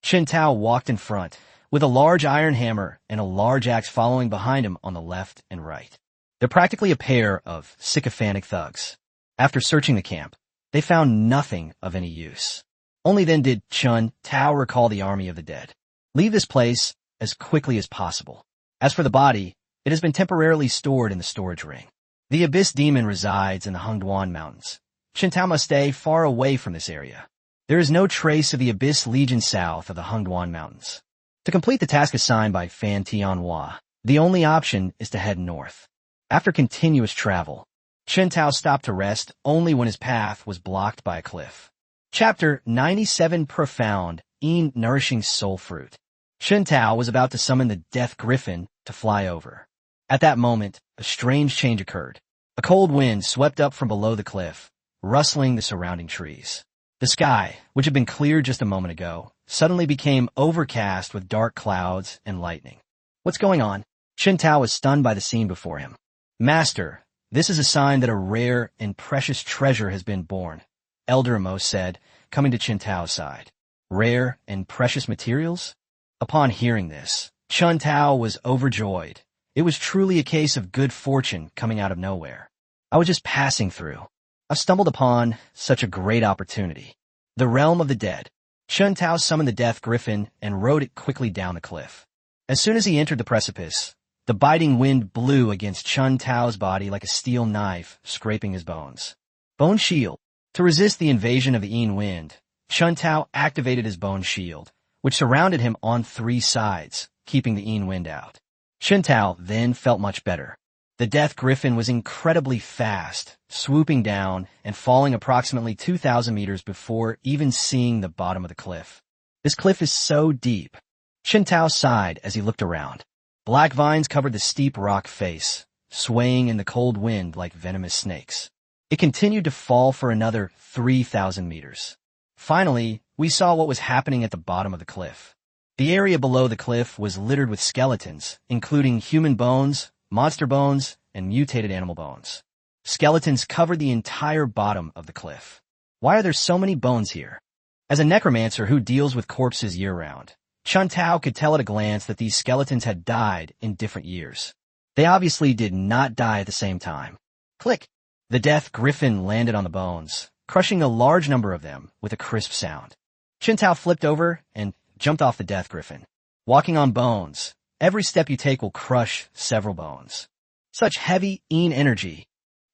Chun Tao walked in front, with a large iron hammer and a large axe following behind him on the left and right. They're practically a pair of sycophantic thugs. After searching the camp, they found nothing of any use. Only then did Chun Tao recall the army of the dead. Leave this place as quickly as possible. As for the body, it has been temporarily stored in the storage ring. The Abyss Demon resides in the Hungduan Mountains. Chun Tao must stay far away from this area. There is no trace of the Abyss Legion south of the Hungduan Mountains. To complete the task assigned by Fan Tianhua, the only option is to head north. After continuous travel, Chun Tao stopped to rest only when his path was blocked by a cliff. Chapter 97 Profound, Nourishing Soul Fruit. Chun Tao was about to summon the Death Griffin to fly over. At that moment, a strange change occurred. A cold wind swept up from below the cliff, rustling the surrounding trees. The sky, which had been clear just a moment ago, suddenly became overcast with dark clouds and lightning. What's going on? Chun Tao was stunned by the scene before him. Master, this is a sign that a rare and precious treasure has been born, Elder Amo said, coming to Chun Tao's side. Rare and precious materials? Upon hearing this, Chun Tao was overjoyed. It was truly a case of good fortune coming out of nowhere. I was just passing through. I've stumbled upon such a great opportunity. The realm of the dead. Chun Tao summoned the Death Griffin and rode it quickly down the cliff. As soon as he entered the precipice, the biting wind blew against Chun Tao's body like a steel knife, scraping his bones. Bone Shield. To resist the invasion of the Yin Wind, Chun Tao activated his Bone Shield, which surrounded him on 3 sides, keeping the Yin Wind out. Chun Tao then felt much better. The Death Griffin was incredibly fast, swooping down and falling approximately 2,000 meters before even seeing the bottom of the cliff. This cliff is so deep. Chun Tao sighed as he looked around. Black vines covered the steep rock face, swaying in the cold wind like venomous snakes. It continued to fall for another 3,000 meters. Finally, we saw what was happening at the bottom of the cliff. The area below the cliff was littered with skeletons, including human bones, monster bones, and mutated animal bones. Skeletons covered the entire bottom of the cliff. Why are there so many bones here? As a necromancer who deals with corpses year-round, Chun Tao could tell at a glance that these skeletons had died in different years. They obviously did not die at the same time. Click! The Death Griffin landed on the bones, crushing a large number of them with a crisp sound. Chun Tao flipped over and jumped off the Death Griffin. Walking on bones, every step you take will crush several bones. Such heavy Yin energy.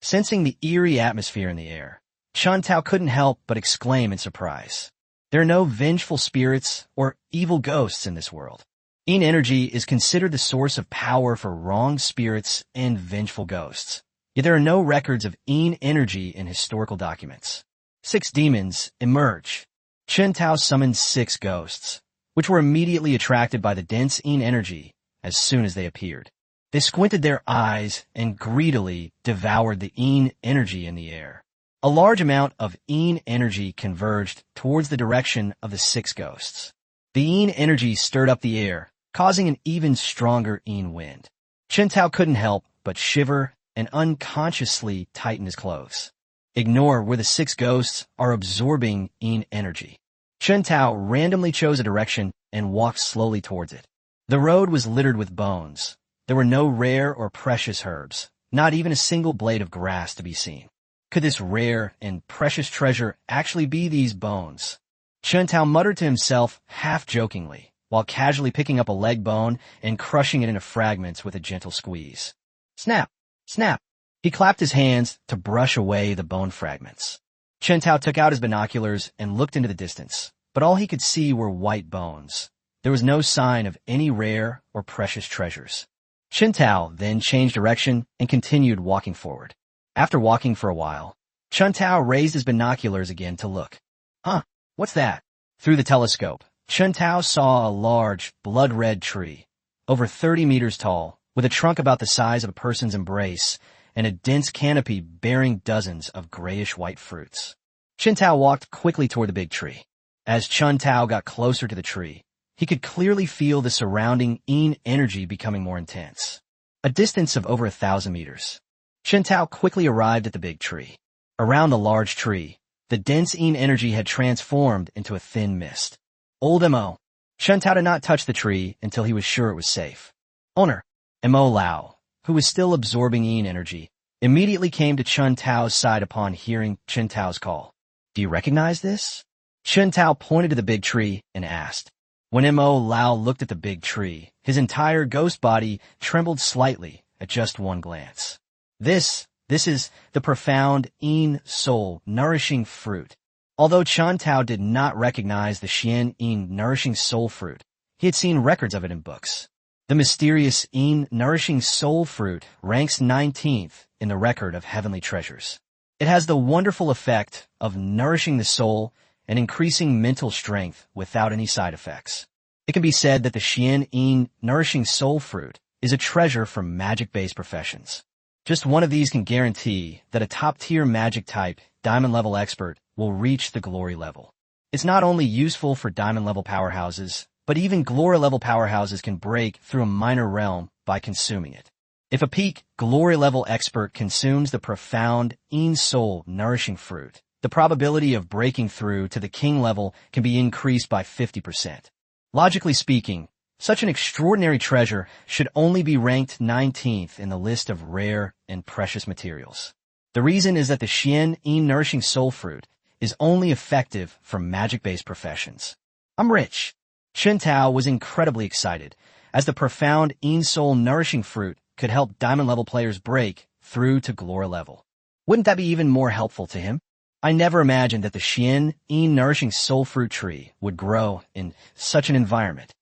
Sensing the eerie atmosphere in the air, Chun Tao couldn't help but exclaim in surprise. There are no vengeful spirits or evil ghosts in this world. Yin energy is considered the source of power for wrong spirits and vengeful ghosts. Yet there are no records of Yin energy in historical documents. 6 demons emerge. Chun Tao summoned 6 ghosts, which were immediately attracted by the dense Yin energy as soon as they appeared. They squinted their eyes and greedily devoured the Yin energy in the air. A large amount of Yin energy converged towards the direction of the 6 ghosts. The Yin energy stirred up the air, causing an even stronger Yin wind. Chun Tao couldn't help but shiver and unconsciously tighten his clothes. Ignore where the 6 ghosts are absorbing Yin energy. Chun Tao randomly chose a direction and walked slowly towards it. The road was littered with bones. There were no rare or precious herbs, not even a single blade of grass to be seen. Could this rare and precious treasure actually be these bones? Chun Tao muttered to himself half-jokingly, while casually picking up a leg bone and crushing it into fragments with a gentle squeeze. Snap! Snap! He clapped his hands to brush away the bone fragments. Chun Tao took out his binoculars and looked into the distance, but all he could see were white bones. There was no sign of any rare or precious treasures. Chen Tao then changed direction and continued walking forward. After walking for a while, Chen Tao raised his binoculars again to look. Huh, what's that? Through the telescope, Chen Tao saw a large, blood-red tree, over 30 meters tall, with a trunk about the size of a person's embrace and a dense canopy bearing dozens of grayish-white fruits. Chen Tao walked quickly toward the big tree. As Chen Tao got closer to the tree, he could clearly feel the surrounding Yin energy becoming more intense. A distance of over 1,000 meters. Chen Tao quickly arrived at the big tree. Around the large tree, the dense Yin energy had transformed into a thin mist. Old M.O. Chen Tao did not touch the tree until he was sure it was safe. Owner, M.O. Lao, who was still absorbing Yin energy, immediately came to Chen Tao's side upon hearing Chen Tao's call. Do you recognize this? Chen Tao pointed to the big tree and asked. When M.O. Lao looked at the big tree, his entire ghost body trembled slightly at just one glance. This is the profound Yin soul nourishing fruit. Although Chen Tao did not recognize the Xian Yin nourishing soul fruit, he had seen records of it in books. The mysterious Yin nourishing soul fruit ranks 19th in the record of heavenly treasures. It has the wonderful effect of nourishing the soul and increasing mental strength without any side effects. It can be said that the Xian Yin nourishing soul fruit is a treasure for magic-based professions. Just one of these can guarantee that a top-tier magic-type, diamond-level expert will reach the glory level. It's not only useful for diamond-level powerhouses, but even glory-level powerhouses can break through a minor realm by consuming it. If a peak glory-level expert consumes the profound Yin soul nourishing fruit, the probability of breaking through to the king level can be increased by 50%. Logically speaking, such an extraordinary treasure should only be ranked 19th in the list of rare and precious materials. The reason is that the Xian Yin nourishing soul fruit is only effective for magic-based professions. I'm rich. Chen Tao was incredibly excited, as the profound Yin soul nourishing fruit could help diamond-level players break through to glory level. Wouldn't that be even more helpful to him? I never imagined that the Xian Yin nourishing soul fruit tree would grow in such an environment.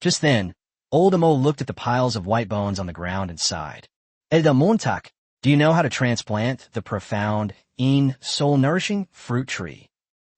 Just then, old Amo looked at the piles of white bones on the ground and sighed. Elda Montak, do you know how to transplant the profound Yin soul nourishing fruit tree?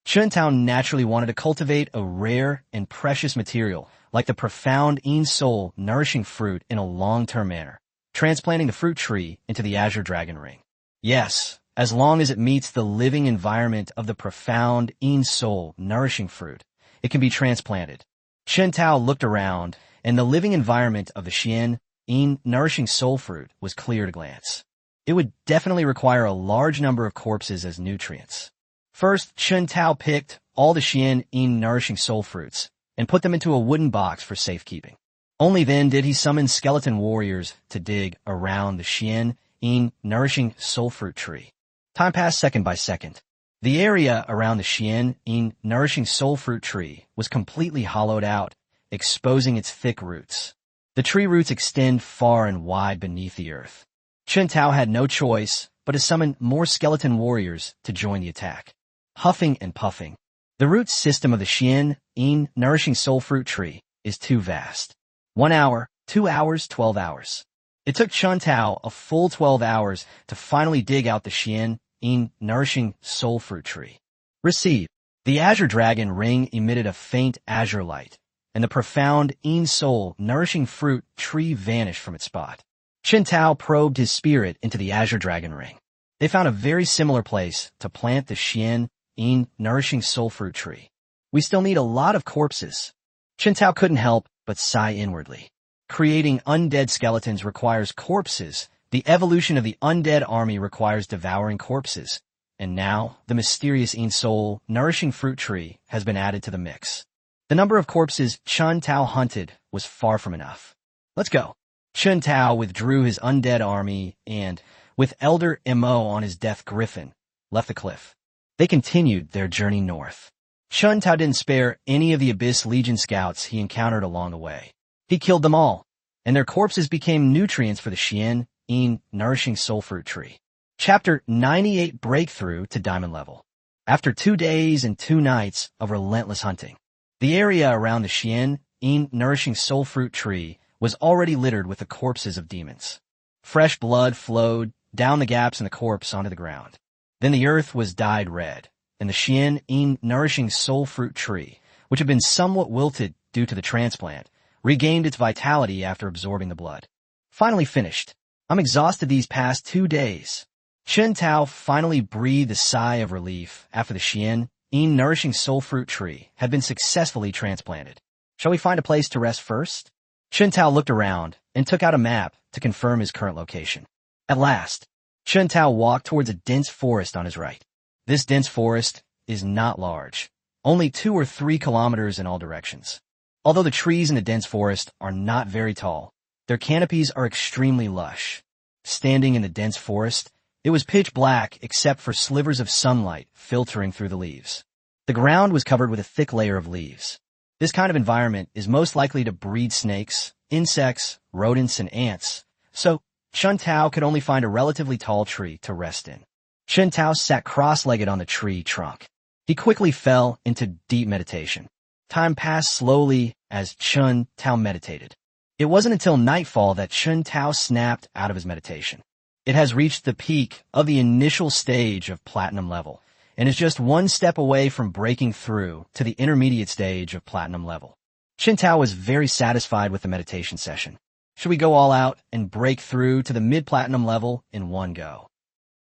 Chen Tao naturally wanted to cultivate a rare and precious material like the profound Yin soul nourishing fruit in a long-term manner, transplanting the fruit tree into the Azure Dragon Ring. Yes, as long as it meets the living environment of the profound Yin soul nourishing fruit, it can be transplanted. Chen Tao looked around, and the living environment of the Xian Yin nourishing soul fruit was clear at a glance. It would definitely require a large number of corpses as nutrients. First, Chen Tao picked all the Xian Yin nourishing soul fruits and put them into a wooden box for safekeeping. Only then did he summon skeleton warriors to dig around the Xian Yin nourishing soul fruit tree. Time passed second by second. The area around the Xian Yin nourishing soul fruit tree was completely hollowed out, exposing its thick roots. The tree roots extend far and wide beneath the earth. Chen Tao had no choice but to summon more skeleton warriors to join the attack. Huffing and puffing, the root system of the Xian Yin nourishing soul fruit tree is too vast. 1 hour, 2 hours, 12 hours. It took Chen Tao a full 12 hours to finally dig out the Xian Yin nourishing soul fruit tree. Receive. The Azure Dragon Ring emitted a faint azure light, and the profound Yin soul nourishing fruit tree vanished from its spot. Chen Tao probed his spirit into the Azure Dragon Ring. They found a very similar place to plant the Xian Yin nourishing soul fruit tree. We still need a lot of corpses. Chen Tao couldn't help but sigh inwardly. Creating undead skeletons requires corpses. The evolution of the undead army requires devouring corpses. And now, the mysterious Yin soul nourishing fruit tree has been added to the mix. The number of corpses Chen Tao hunted was far from enough. Let's go. Chen Tao withdrew his undead army and, with Elder Mo on his death griffin, left the cliff. They continued their journey north. Chen Tao didn't spare any of the Abyss Legion scouts he encountered along the way. He killed them all, and their corpses became nutrients for the Xian Yin nourishing soul fruit tree. Chapter 98 Breakthrough to Diamond Level. After 2 days and 2 nights of relentless hunting, the area around the Xian Yin nourishing soul fruit tree was already littered with the corpses of demons. Fresh blood flowed down the gaps in the corpse onto the ground. Then the earth was dyed red, and the Xian nourishing soul fruit tree, which had been somewhat wilted due to the transplant, regained its vitality after absorbing the blood. Finally finished. I'm exhausted these past 2 days. Chen Tao finally breathed a sigh of relief after the Xian nourishing soul fruit tree had been successfully transplanted. Shall we find a place to rest first? Chen Tao looked around and took out a map to confirm his current location. At last, Chen Tao walked towards a dense forest on his right. This dense forest is not large, only 2 or 3 kilometers in all directions. Although the trees in the dense forest are not very tall, their canopies are extremely lush. Standing in the dense forest, it was pitch black except for slivers of sunlight filtering through the leaves. The ground was covered with a thick layer of leaves. This kind of environment is most likely to breed snakes, insects, rodents, and ants, so Chen Tao could only find a relatively tall tree to rest in. Chen Tao sat cross-legged on the tree trunk. He quickly fell into deep meditation. Time passed slowly as Chen Tao meditated. It wasn't until nightfall that Chen Tao snapped out of his meditation. It has reached the peak of the initial stage of platinum level, and is just 1 step away from breaking through to the intermediate stage of platinum level. Chen Tao was very satisfied with the meditation session. Should we go all out and break through to the mid-platinum level in one go?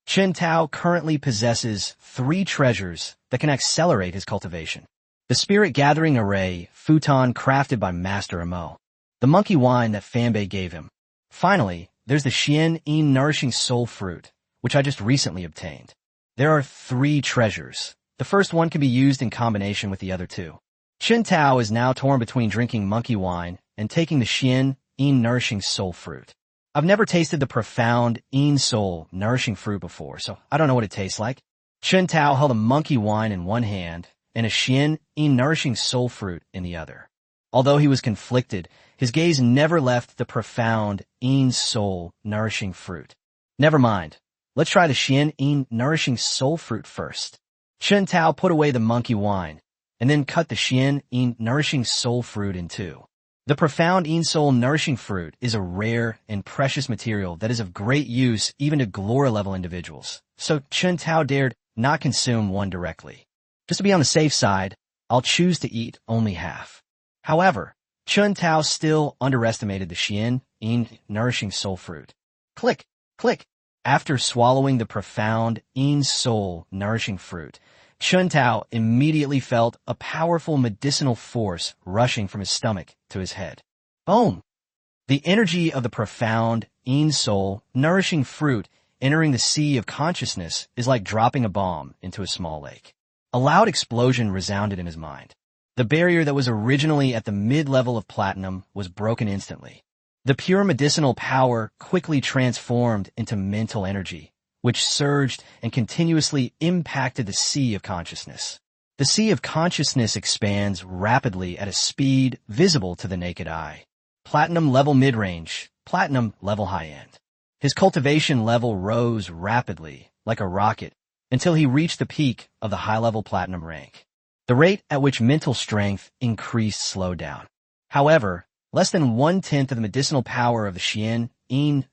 Chen Tao currently possesses 3 treasures that can accelerate his cultivation. The Spirit Gathering Array futon crafted by Master Amo. The monkey wine that Fanbei gave him. Finally, there's the Xian nourishing soul fruit, which I just recently obtained. There are 3 treasures. The first one can be used in combination with the other 2. Chen Tao is now torn between drinking monkey wine and taking the Xian nourishing soul fruit. I've never tasted the profound soul nourishing fruit before, so I don't know what it tastes like. Chen Tao held a monkey wine in one hand and a Xian nourishing soul fruit in the other. Although he was conflicted, his gaze never left the profound soul nourishing fruit. Never mind. Let's try the Xian nourishing soul fruit first. Chen Tao put away the monkey wine and then cut the Xian nourishing soul fruit in 2. The profound soul nourishing fruit is a rare and precious material that is of great use even to Glora level individuals, so Chen Tao dared not consume one directly. Just to be on the safe side, I'll choose to eat only half. However, Chen Tao still underestimated the Xian nourishing soul fruit. Click, click. After swallowing the profound soul nourishing fruit, Chen Tao immediately felt a powerful medicinal force rushing from his stomach to his head. Boom! The energy of the profound soul nourishing fruit entering the sea of consciousness is like dropping a bomb into a small lake. A loud explosion resounded in his mind. The barrier that was originally at the mid-level of platinum was broken instantly. The pure medicinal power quickly transformed into mental energy, which surged and continuously impacted the sea of consciousness. The sea of consciousness expands rapidly at a speed visible to the naked eye. Platinum level mid-range, platinum level high-end. His cultivation level rose rapidly, like a rocket, until he reached the peak of the high-level platinum rank. The rate at which mental strength increased slowed down. However, less than 1/10 of the medicinal power of the Xian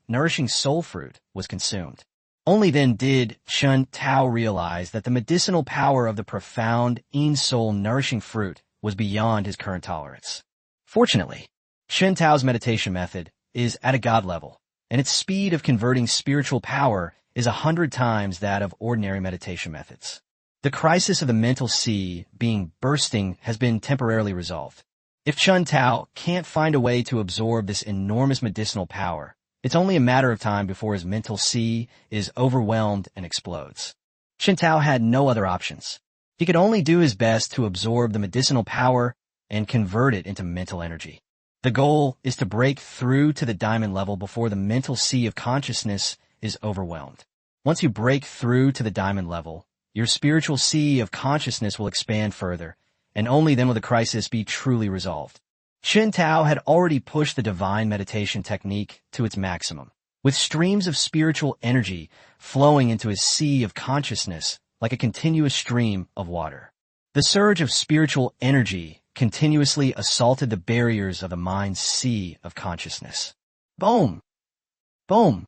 nourishing soul fruit was consumed. Only then did Chen Tao realize that the medicinal power of the profound soul nourishing fruit was beyond his current tolerance. Fortunately, Chen Tao's meditation method is at a god level, and its speed of converting spiritual power is 100 times that of ordinary meditation methods. The crisis of the mental sea being bursting has been temporarily resolved. If Chen Tao can't find a way to absorb this enormous medicinal power, it's only a matter of time before his mental sea is overwhelmed and explodes. Chen Tao had no other options. He could only do his best to absorb the medicinal power and convert it into mental energy. The goal is to break through to the diamond level before the mental sea of consciousness is overwhelmed. Once you break through to the diamond level, your spiritual sea of consciousness will expand further, and only then will the crisis be truly resolved. Chen Tao had already pushed the divine meditation technique to its maximum, with streams of spiritual energy flowing into his sea of consciousness like a continuous stream of water. The surge of spiritual energy continuously assaulted the barriers of the mind's sea of consciousness. Boom! Boom!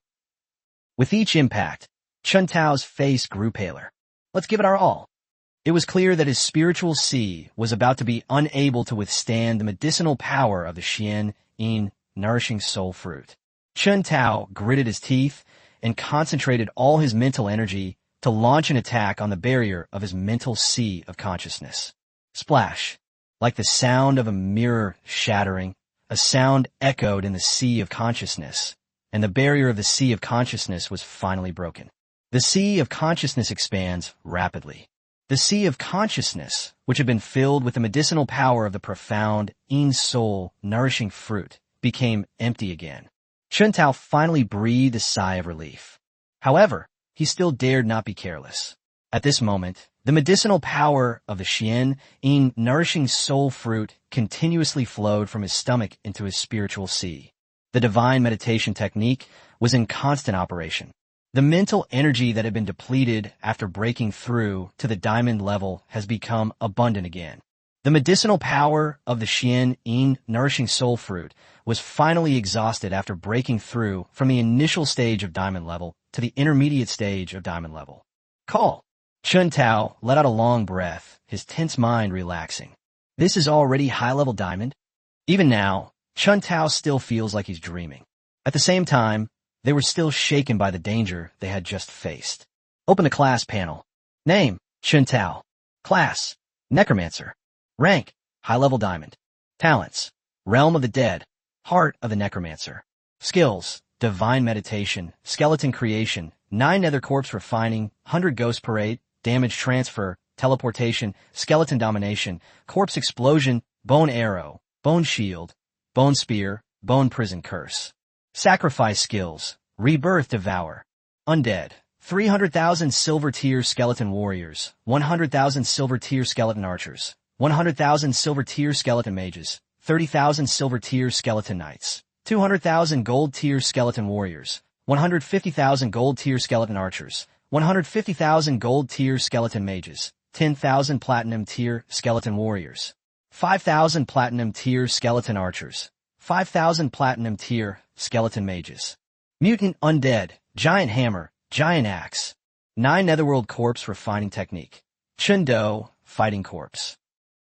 With each impact, Chun Tao's face grew paler. Let's give it our all. It was clear that his spiritual sea was about to be unable to withstand the medicinal power of the Xian Yin nourishing soul fruit. Chun Tao gritted his teeth and concentrated all his mental energy to launch an attack on the barrier of his mental sea of consciousness. Splash! Like the sound of a mirror shattering, a sound echoed in the sea of consciousness, and the barrier of the sea of consciousness was finally broken. The sea of consciousness expands rapidly. The sea of consciousness, which had been filled with the medicinal power of the profound, Yin soul nourishing fruit, became empty again. Chun Tao finally breathed a sigh of relief. However, he still dared not be careless. At this moment, the medicinal power of the Xian Yin nourishing soul fruit continuously flowed from his stomach into his spiritual sea. The divine meditation technique was in constant operation. The mental energy that had been depleted after breaking through to the diamond level has become abundant again. The medicinal power of the Xian Yin nourishing soul fruit was finally exhausted after breaking through from the initial stage of diamond level to the intermediate stage of diamond level. Call! Chun Tao let out a long breath, his tense mind relaxing. This is already high-level diamond? Even now, Chun Tao still feels like he's dreaming. At the same time, they were still shaken by the danger they had just faced. Open the class panel. Name, Chun Tao. Class, Necromancer. Rank, high-level diamond. Talents, Realm of the Dead, Heart of the Necromancer. Skills, Divine Meditation, Skeleton Creation, 9 Nether Corpse Refining, 100 Ghost Parade, Damage Transfer, Teleportation, Skeleton Domination, Corpse Explosion, Bone Arrow, Bone Shield, Bone Spear, Bone Prison Curse. Sacrifice Skills, Rebirth Devour. Undead, 300,000 Silver Tier Skeleton Warriors, 100,000 Silver Tier Skeleton Archers, 100,000 Silver Tier Skeleton Mages, 30,000 Silver Tier Skeleton Knights, 200,000 Gold Tier Skeleton Warriors, 150,000 Gold Tier Skeleton Archers, 150,000 Gold Tier Skeleton Mages, 10,000 Platinum Tier Skeleton Warriors, 5,000 Platinum Tier Skeleton Archers, 5,000 Platinum Tier Skeleton Mages. Mutant Undead, Giant Hammer, Giant Axe. 9 Netherworld Corpse Refining Technique. Chun Do, Fighting Corpse.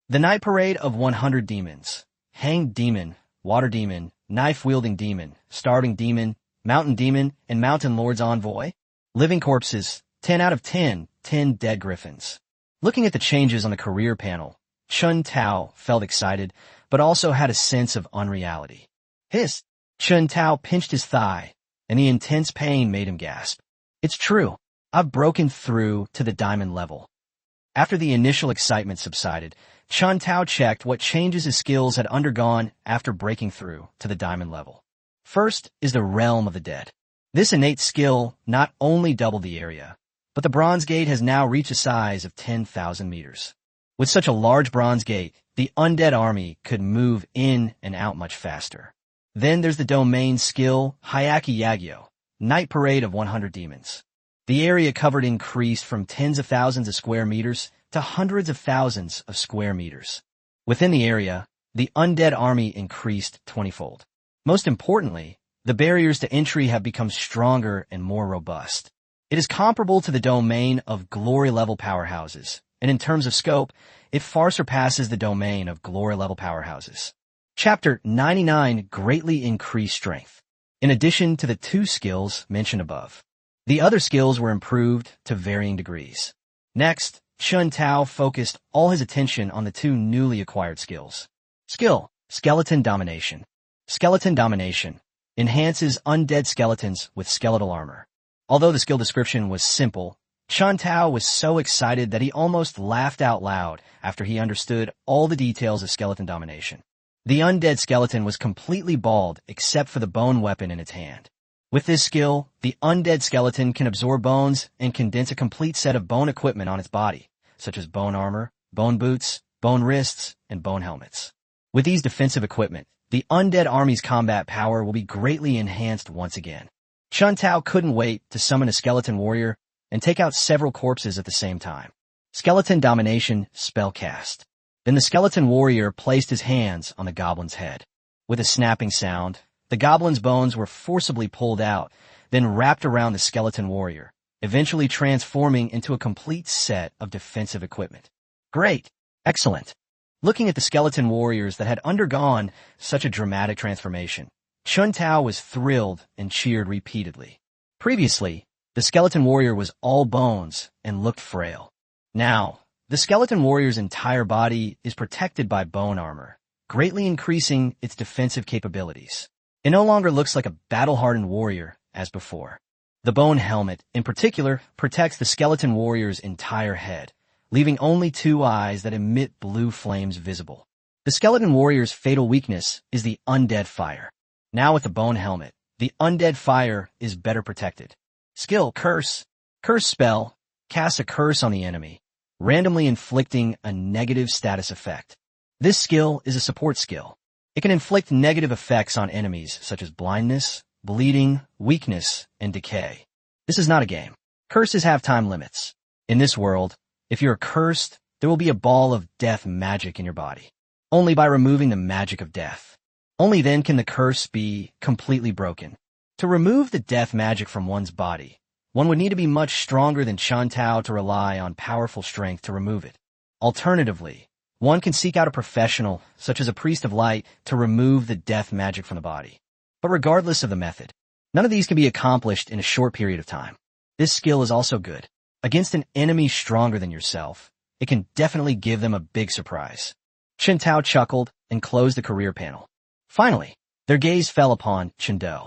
The Night Parade of 100 Demons. Hanged Demon, Water Demon, Knife-Wielding Demon, Starving Demon, Mountain Demon, and Mountain Lord's Envoy. Living Corpses, 10 out of 10, 10 Dead Griffins. Looking at the changes on the career panel, Chun Tao felt excited, but also had a sense of unreality. Chun Tao pinched his thigh, and the intense pain made him gasp. It's true. I've broken through to the diamond level. After the initial excitement subsided, Chun Tao checked what changes his skills had undergone after breaking through to the diamond level. First is the Realm of the Dead. This innate skill not only doubled the area, but the Bronze Gate has now reached a size of 10,000 meters. With such a large Bronze Gate, the undead army could move in and out much faster. Then there's the domain skill Hyaki Yagyo, Night Parade of 100 Demons. The area covered increased from tens of thousands of square meters to hundreds of thousands of square meters. Within the area, the undead army increased 20-fold. Most importantly, the barriers to entry have become stronger and more robust. It is comparable to the domain of glory-level powerhouses, and in terms of scope, it far surpasses the domain of glory-level powerhouses. Chapter 99 Greatly Increased Strength. In addition to the 2 skills mentioned above, the other skills were improved to varying degrees. Next, Chun Tao focused all his attention on the 2 newly acquired skills. Skill, Skeleton Domination. Skeleton Domination enhances undead skeletons with skeletal armor. Although the skill description was simple, Chun Tao was so excited that he almost laughed out loud after he understood all the details of Skeleton Domination. The undead skeleton was completely bald except for the bone weapon in its hand. With this skill, the undead skeleton can absorb bones and condense a complete set of bone equipment on its body, such as bone armor, bone boots, bone wrists, and bone helmets. With these defensive equipment, the undead army's combat power will be greatly enhanced once again. Chun Tao couldn't wait to summon a skeleton warrior and take out several corpses at the same time. Skeleton Domination Spellcast. Then the skeleton warrior placed his hands on the goblin's head. With a snapping sound, the goblin's bones were forcibly pulled out, then wrapped around the skeleton warrior, eventually transforming into a complete set of defensive equipment. Great! Excellent! Looking at the skeleton warriors that had undergone such a dramatic transformation, Chun Tao was thrilled and cheered repeatedly. Previously, the skeleton warrior was all bones and looked frail. Now, the skeleton warrior's entire body is protected by bone armor, greatly increasing its defensive capabilities. It no longer looks like a battle-hardened warrior as before. The bone helmet, in particular, protects the skeleton warrior's entire head, leaving only 2 eyes that emit blue flames visible. The skeleton warrior's fatal weakness is the undead fire. Now with the bone helmet, the undead fire is better protected. Skill Curse. Curse spell casts a curse on the enemy, randomly inflicting a negative status effect. This skill is a support skill. It can inflict negative effects on enemies such as blindness, bleeding, weakness, and decay. This is not a game. Curses have time limits. In this world, if you're cursed, there will be a ball of death magic in your body. Only by removing the magic of death. Only then can the curse be completely broken. To remove the death magic from one's body, one would need to be much stronger than Chun Tao to rely on powerful strength to remove it. Alternatively, one can seek out a professional, such as a priest of light, to remove the death magic from the body. But regardless of the method, none of these can be accomplished in a short period of time. This skill is also good. Against an enemy stronger than yourself, it can definitely give them a big surprise. Chun Tao chuckled and closed the career panel. Finally, their gaze fell upon Chun Do.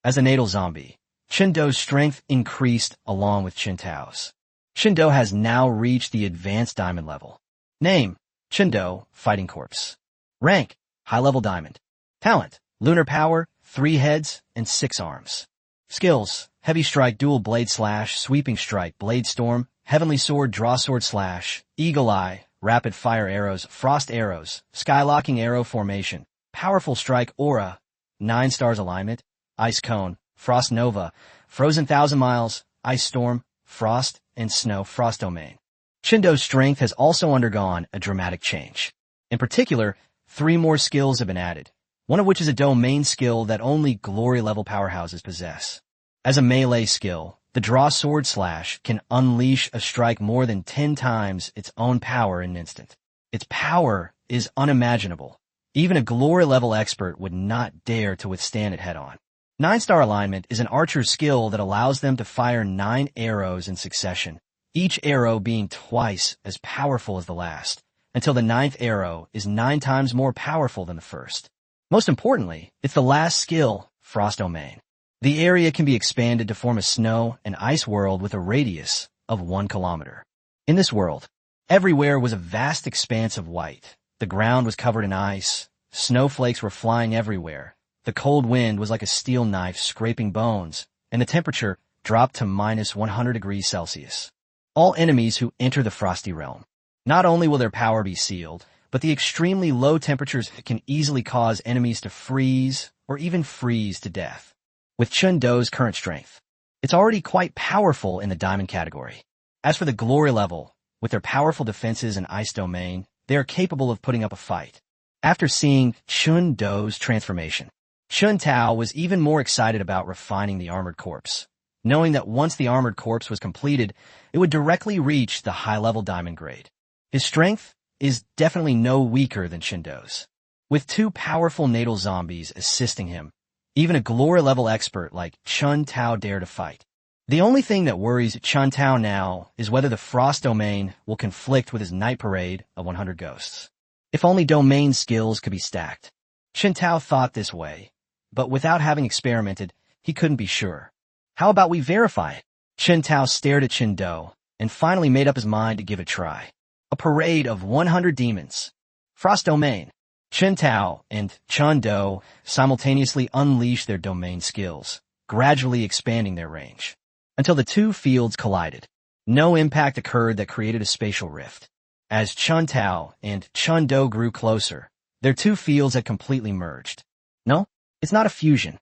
As a natal zombie, Chun Do's strength increased along with Chun Tao's. Chun Do has now reached the advanced diamond level. Name: Chun Do, Fighting Corpse. Rank: High-level diamond. Talent: Lunar Power, 3 heads and 6 arms. Skills: Heavy Strike, Dual Blade Slash, Sweeping Strike, Blade Storm, Heavenly Sword, Draw Sword Slash, Eagle Eye, Rapid Fire Arrows, Frost Arrows, Skylocking Arrow Formation, Powerful Strike, Aura, 9 stars alignment, Ice Cone, Frost Nova, Frozen 1,000 Miles, Ice Storm, Frost, and Snow Frost Domain. Chun Do's strength has also undergone a dramatic change. In particular, 3 more skills have been added, one of which is a domain skill that only glory-level powerhouses possess. As a melee skill, the Draw Sword Slash can unleash a strike more than 10 times its own power in an instant. Its power is unimaginable. Even a glory-level expert would not dare to withstand it head-on. 9-star alignment is an archer's skill that allows them to fire 9 arrows in succession, each arrow being twice as powerful as the last, until the 9th arrow is 9 times more powerful than the first. Most importantly, it's the last skill, Frost Domain. The area can be expanded to form a snow and ice world with a radius of 1 kilometer. In this world, everywhere was a vast expanse of white. The ground was covered in ice. Snowflakes were flying everywhere. The cold wind was like a steel knife scraping bones, and the temperature dropped to minus 100 degrees Celsius. All enemies who enter the Frosty Realm, not only will their power be sealed, but the extremely low temperatures can easily cause enemies to freeze or even freeze to death. With Chun Do's current strength, it's already quite powerful in the diamond category. As for the glory level, with their powerful defenses and ice domain, they are capable of putting up a fight. After seeing Chun Do's transformation, Chun Tao was even more excited about refining the armored corpse, knowing that once the armored corpse was completed, it would directly reach the high-level diamond grade. His strength is definitely no weaker than Chun Do's. With 2 powerful natal zombies assisting him, even a glory-level expert like Chun Tao dare to fight. The only thing that worries Chun Tao now is whether the Frost Domain will conflict with his Night Parade of 100 Ghosts. If only domain skills could be stacked. Chun Tao thought this way, but without having experimented, he couldn't be sure. How about we verify it? Chun Tao stared at Chun Do and finally made up his mind to give it a try. A parade of 100 demons. Frost Domain. Chun Tao and Chun Do simultaneously unleashed their domain skills, gradually expanding their range, until the 2 fields collided. No impact occurred that created a spatial rift. As Chun Tao and Chun Do grew closer, their 2 fields had completely merged. No, it's not a fusion.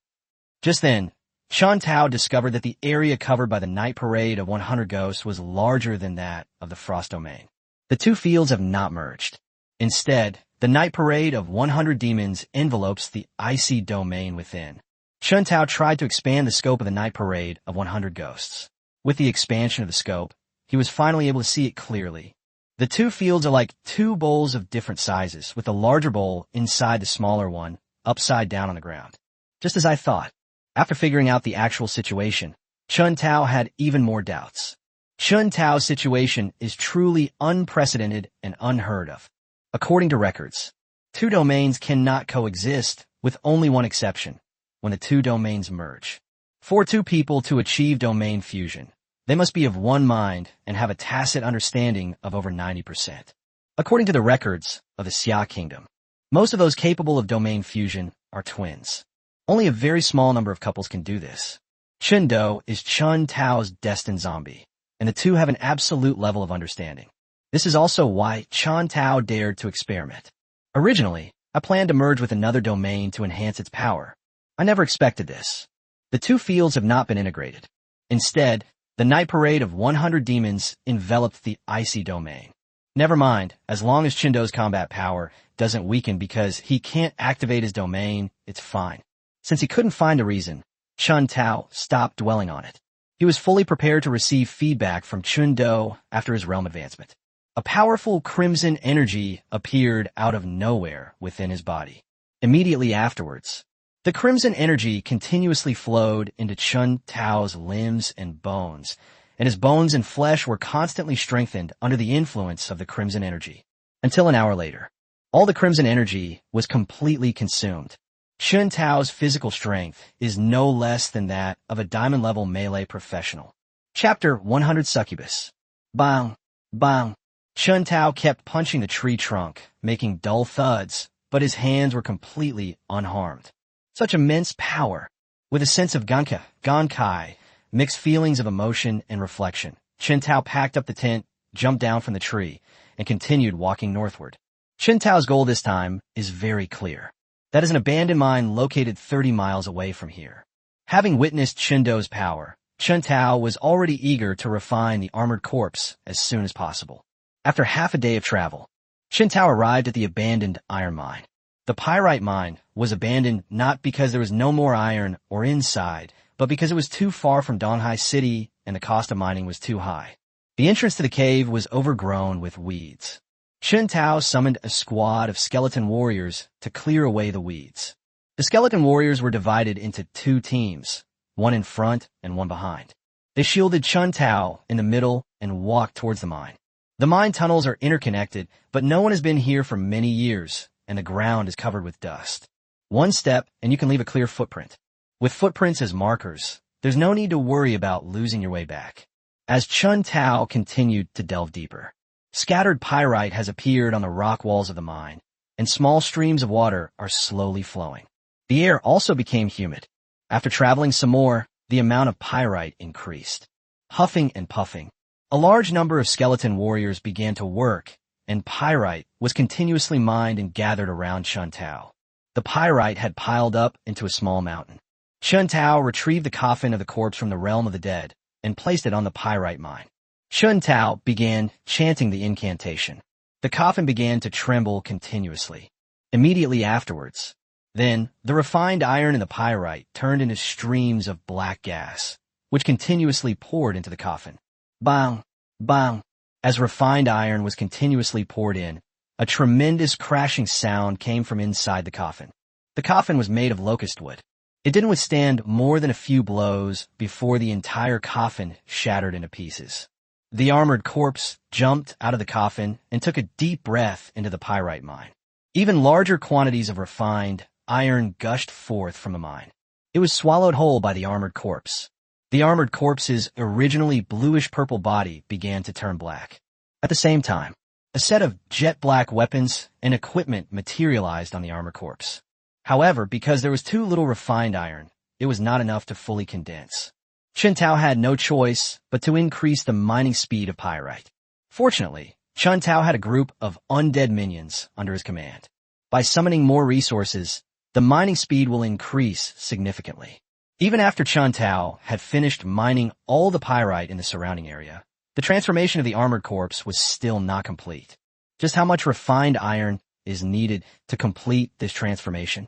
Just then, Chun Tao discovered that the area covered by the Night Parade of 100 Ghosts was larger than that of the Frost Domain. The 2 fields have not merged. Instead, the night parade of 100 demons envelopes the icy domain within. Chun Tao tried to expand the scope of the night parade of 100 ghosts. With the expansion of the scope, he was finally able to see it clearly. The two fields are like two bowls of different sizes, with the larger bowl inside the smaller one, upside down on the ground. Just as I thought. After figuring out the actual situation, Chun Tao had even more doubts. Chun Tao's situation is truly unprecedented and unheard of. According to records, two domains cannot coexist, with only one exception: when the two domains merge. For two people to achieve domain fusion, they must be of one mind and have a tacit understanding of over 90%. According to the records of the Xia Kingdom, most of those capable of domain fusion are twins. Only a very small number of couples can do this. Chun Do is Chun Tao's destined zombie, and the two have an absolute level of understanding. This is also why Chun Tao dared to experiment. Originally, I planned to merge with another domain to enhance its power. I never expected this. The two fields have not been integrated. Instead, the night parade of 100 demons enveloped the icy domain. Never mind, as long as Chun Do's combat power doesn't weaken because he can't activate his domain, it's fine. Since he couldn't find a reason, Chun Tao stopped dwelling on it. He was fully prepared to receive feedback from Chun Do after his realm advancement. A powerful crimson energy appeared out of nowhere within his body. Immediately afterwards, the crimson energy continuously flowed into Chun Tao's limbs and bones, and his bones and flesh were constantly strengthened under the influence of the crimson energy. Until an hour later, all the crimson energy was completely consumed. Chun Tao's physical strength is no less than that of a diamond-level melee professional. Chapter 100 Succubus. Bang! Bang! Chun Tao kept punching the tree trunk, making dull thuds, but his hands were completely unharmed. Such immense power. With a sense of Gankai, mixed feelings of emotion and reflection, Chun Tao packed up the tent, jumped down from the tree, and continued walking northward. Chun Tao's goal this time is very clear. That is an abandoned mine located 30 miles away from here. Having witnessed Chun Do's power, Chun Tao was already eager to refine the armored corpse as soon as possible. After half a day of travel, Chun Tao arrived at the abandoned iron mine. The pyrite mine was abandoned not because there was no more iron or inside, but because it was too far from Donghai City and the cost of mining was too high. The entrance to the cave was overgrown with weeds. Chun Tao summoned a squad of skeleton warriors to clear away the weeds. The skeleton warriors were divided into two teams, one in front and one behind. They shielded Chun Tao in the middle and walked towards the mine. The mine tunnels are interconnected, but no one has been here for many years, and the ground is covered with dust. One step, and you can leave a clear footprint. With footprints as markers, there's no need to worry about losing your way back. As Chun Tao continued to delve deeper, scattered pyrite has appeared on the rock walls of the mine, and small streams of water are slowly flowing. The air also became humid. After traveling some more, the amount of pyrite increased. Huffing and puffing, a large number of skeleton warriors began to work, and pyrite was continuously mined and gathered around Chun Tao. The pyrite had piled up into a small mountain. Chun Tao retrieved the coffin of the corpse from the realm of the dead and placed it on the pyrite mine. Chun Tao began chanting the incantation. The coffin began to tremble continuously. Immediately afterwards, then, the refined iron in the pyrite turned into streams of black gas, which continuously poured into the coffin. Bang! Bang! As refined iron was continuously poured in, a tremendous crashing sound came from inside the coffin. The coffin was made of locust wood. It didn't withstand more than a few blows before the entire coffin shattered into pieces. The armored corpse jumped out of the coffin and took a deep breath into the pyrite mine. Even larger quantities of refined iron gushed forth from the mine. It was swallowed whole by the armored corpse. The armored corpse's originally bluish-purple body began to turn black. At the same time, a set of jet-black weapons and equipment materialized on the armored corpse. However, because there was too little refined iron, it was not enough to fully condense. Chun Tao had no choice but to increase the mining speed of pyrite. Fortunately, Chun Tao had a group of undead minions under his command. By summoning more resources, the mining speed will increase significantly. Even after Chun Tao had finished mining all the pyrite in the surrounding area, the transformation of the armored corpse was still not complete. Just how much refined iron is needed to complete this transformation?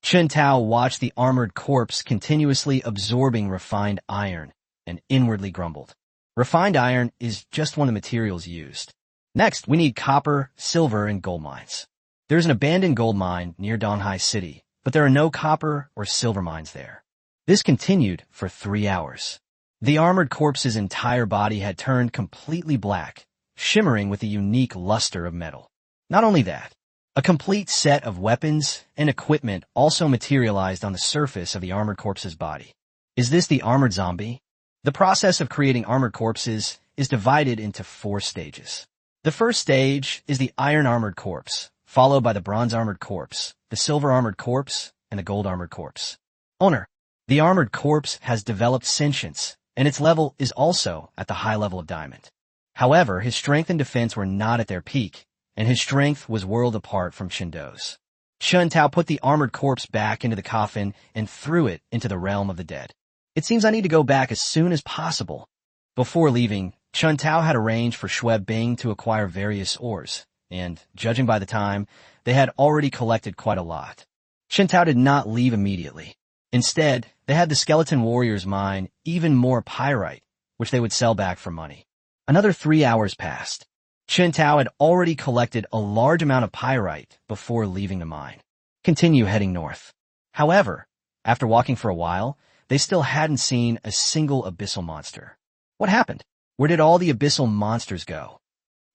Chen Tao watched the armored corpse continuously absorbing refined iron and inwardly grumbled. Refined iron is just one of the materials used. Next, we need copper, silver, and gold mines. There's an abandoned gold mine near Donghai City, but there are no copper or silver mines there. This continued for 3 hours. The armored corpse's entire body had turned completely black, shimmering with a unique luster of metal. Not only that, a complete set of weapons and equipment also materialized on the surface of the armored corpse's body. Is this the armored zombie? The process of creating armored corpses is divided into 4 stages. The first stage is the iron armored corpse, followed by the bronze armored corpse, the silver armored corpse, and the gold armored corpse. Owner, the armored corpse has developed sentience, and its level is also at the high level of diamond. However, his strength and defense were not at their peak, and his strength was worlds apart from Chendo's. Chen Tao put the armored corpse back into the coffin and threw it into the realm of the dead. It seems I need to go back as soon as possible. Before leaving, Chen Tao had arranged for Xue Bing to acquire various ores, and, judging by the time, they had already collected quite a lot. Chen Tao did not leave immediately. Instead, they had the skeleton warriors mine even more pyrite, which they would sell back for money. Another 3 hours passed. Chen Tao had already collected a large amount of pyrite before leaving the mine. Continue heading north. However, after walking for a while, they still hadn't seen a single abyssal monster. What happened? Where did all the abyssal monsters go?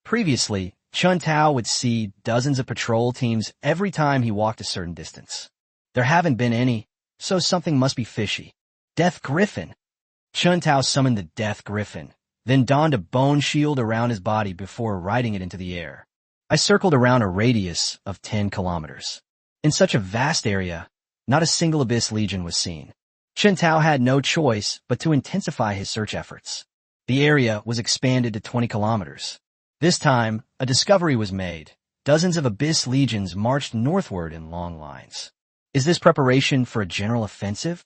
Previously, Chen Tao would see dozens of patrol teams every time he walked a certain distance. There haven't been any, so something must be fishy. Death Griffin. Chen Tao summoned the Death Griffin, then donned a bone shield around his body before riding it into the air. I circled around a radius of 10 kilometers. In such a vast area, not a single Abyss Legion was seen. Chen Tao had no choice but to intensify his search efforts. The area was expanded to 20 kilometers. This time, a discovery was made. Dozens of Abyss Legions marched northward in long lines. Is this preparation for a general offensive?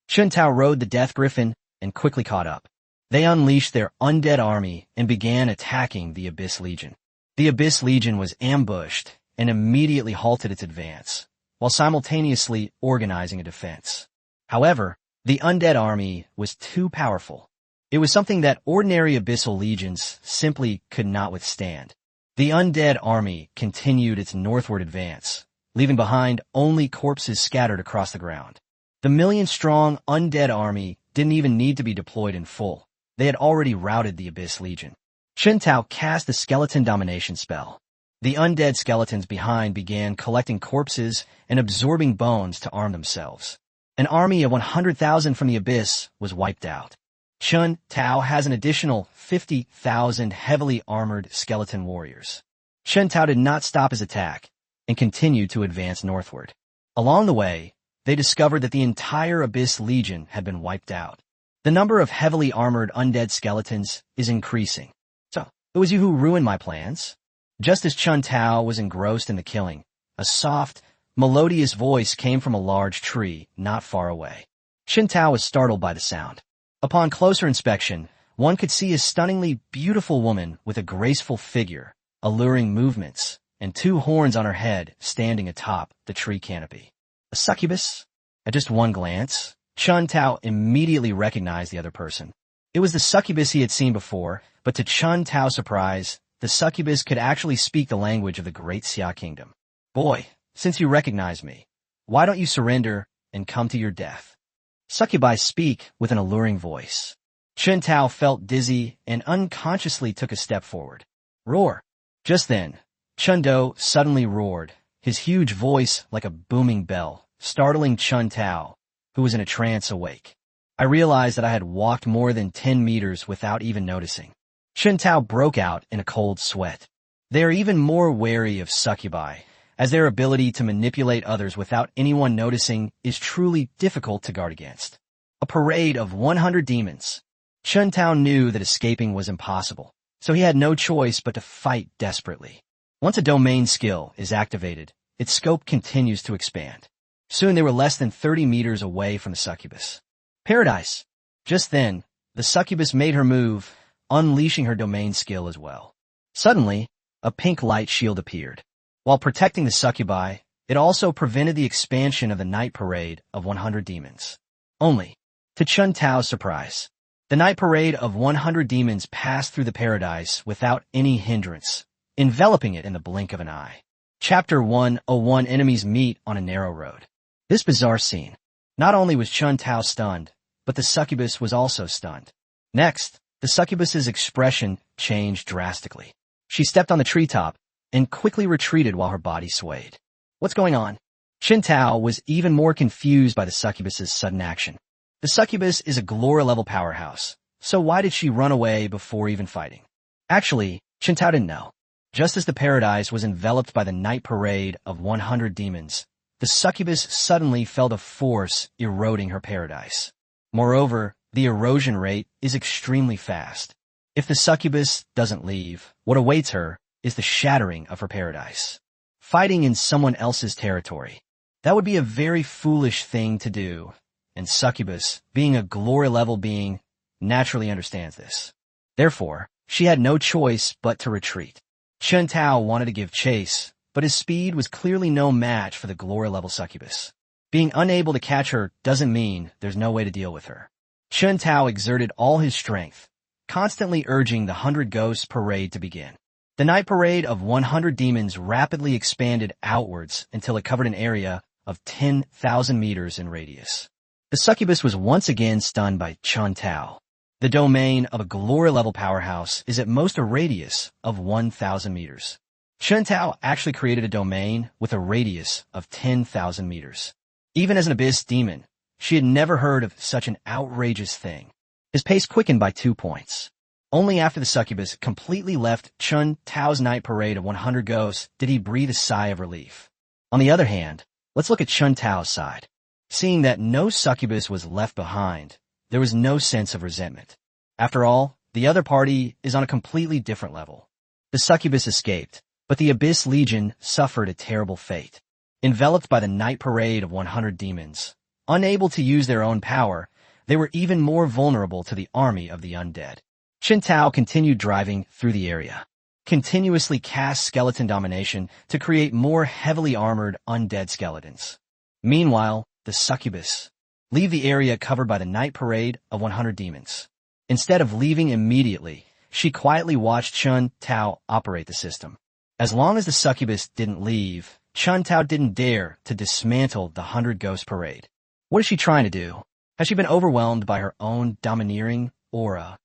Chen Tao rode the Death Griffin and quickly caught up. They unleashed their undead army and began attacking the Abyss Legion. The Abyss Legion was ambushed and immediately halted its advance, while simultaneously organizing a defense. However, the undead army was too powerful. It was something that ordinary abyssal legions simply could not withstand. The undead army continued its northward advance, leaving behind only corpses scattered across the ground. The million-strong undead army didn't even need to be deployed in full. They had already routed the Abyss Legion. Chen Tao cast the skeleton domination spell. The undead skeletons behind began collecting corpses and absorbing bones to arm themselves. An army of 100,000 from the Abyss was wiped out. Chen Tao has an additional 50,000 heavily armored skeleton warriors. Chen Tao did not stop his attack and continued to advance northward. Along the way, they discovered that the entire Abyss Legion had been wiped out. The number of heavily armored undead skeletons is increasing. So, it was you who ruined my plans? Just as Chen Tao was engrossed in the killing, a soft, melodious voice came from a large tree not far away. Chen Tao was startled by the sound. Upon closer inspection, one could see a stunningly beautiful woman with a graceful figure, alluring movements, and 2 horns on her head standing atop the tree canopy. A succubus? At just one glance, Chen Tao immediately recognized the other person. It was the succubus he had seen before, but to Chen Tao's surprise, the succubus could actually speak the language of the Great Xia Kingdom. Boy, since you recognize me, why don't you surrender and come to your death? Succubi speak with an alluring voice. Chen Tao felt dizzy and unconsciously took a step forward. Roar! Just then, Chen Do suddenly roared, his huge voice like a booming bell, startling Chen Tao, who was in a trance awake. I realized that I had walked more than 10 meters without even noticing. Chen Tao broke out in a cold sweat. They are even more wary of succubi, as their ability to manipulate others without anyone noticing is truly difficult to guard against. A parade of 100 demons. Chen Tao knew that escaping was impossible, so he had no choice but to fight desperately. Once a domain skill is activated, its scope continues to expand. Soon they were less than 30 meters away from the succubus. Paradise! Just then, the succubus made her move, unleashing her domain skill as well. Suddenly, a pink light shield appeared. While protecting the succubi, it also prevented the expansion of the night parade of 100 demons. Only, to Chun Tao's surprise, the night parade of 100 demons passed through the paradise without any hindrance, enveloping it in the blink of an eye. Chapter 101 Enemies Meet on a Narrow Road. This bizarre scene. Not only was Chun Tao stunned, but the succubus was also stunned. Next, the succubus's expression changed drastically. She stepped on the treetop and quickly retreated while her body swayed. What's going on? Chun Tao was even more confused by the succubus's sudden action. The succubus is a Glora-level powerhouse, so why did she run away before even fighting? Actually, Chun Tao didn't know. Just as the paradise was enveloped by the night parade of 100 demons, the succubus suddenly felt a force eroding her paradise. Moreover, the erosion rate is extremely fast. If the succubus doesn't leave, what awaits her is the shattering of her paradise. Fighting in someone else's territory. That would be a very foolish thing to do, and Succubus, being a Glora-level being, naturally understands this. Therefore, she had no choice but to retreat. Chun Tao wanted to give chase, but his speed was clearly no match for the Glora-level succubus. Being unable to catch her doesn't mean there's no way to deal with her. Chun Tao exerted all his strength, constantly urging the 100 Ghosts parade to begin. The night parade of 100 demons rapidly expanded outwards until it covered an area of 10,000 meters in radius. The succubus was once again stunned by Chun Tao. The domain of a Glora-level powerhouse is at most a radius of 1,000 meters. Chun Tao actually created a domain with a radius of 10,000 meters. Even as an abyss demon, she had never heard of such an outrageous thing. His pace quickened by 2 points. Only after the succubus completely left Chun Tao's night parade of 100 ghosts did he breathe a sigh of relief. On the other hand, let's look at Chun Tao's side. Seeing that no succubus was left behind, there was no sense of resentment. After all, the other party is on a completely different level. The succubus escaped, but the Abyss Legion suffered a terrible fate. Enveloped by the night parade of 100 demons, unable to use their own power, they were even more vulnerable to the army of the undead. Chun Tao continued driving through the area, continuously cast skeleton domination to create more heavily armored undead skeletons. Meanwhile, the succubus leave the area covered by the night parade of 100 demons. Instead of leaving immediately, she quietly watched Chun Tao operate the system. As long as the succubus didn't leave, Chun Tao didn't dare to dismantle the 100 Ghost Parade. What is she trying to do? Has she been overwhelmed by her own domineering aura?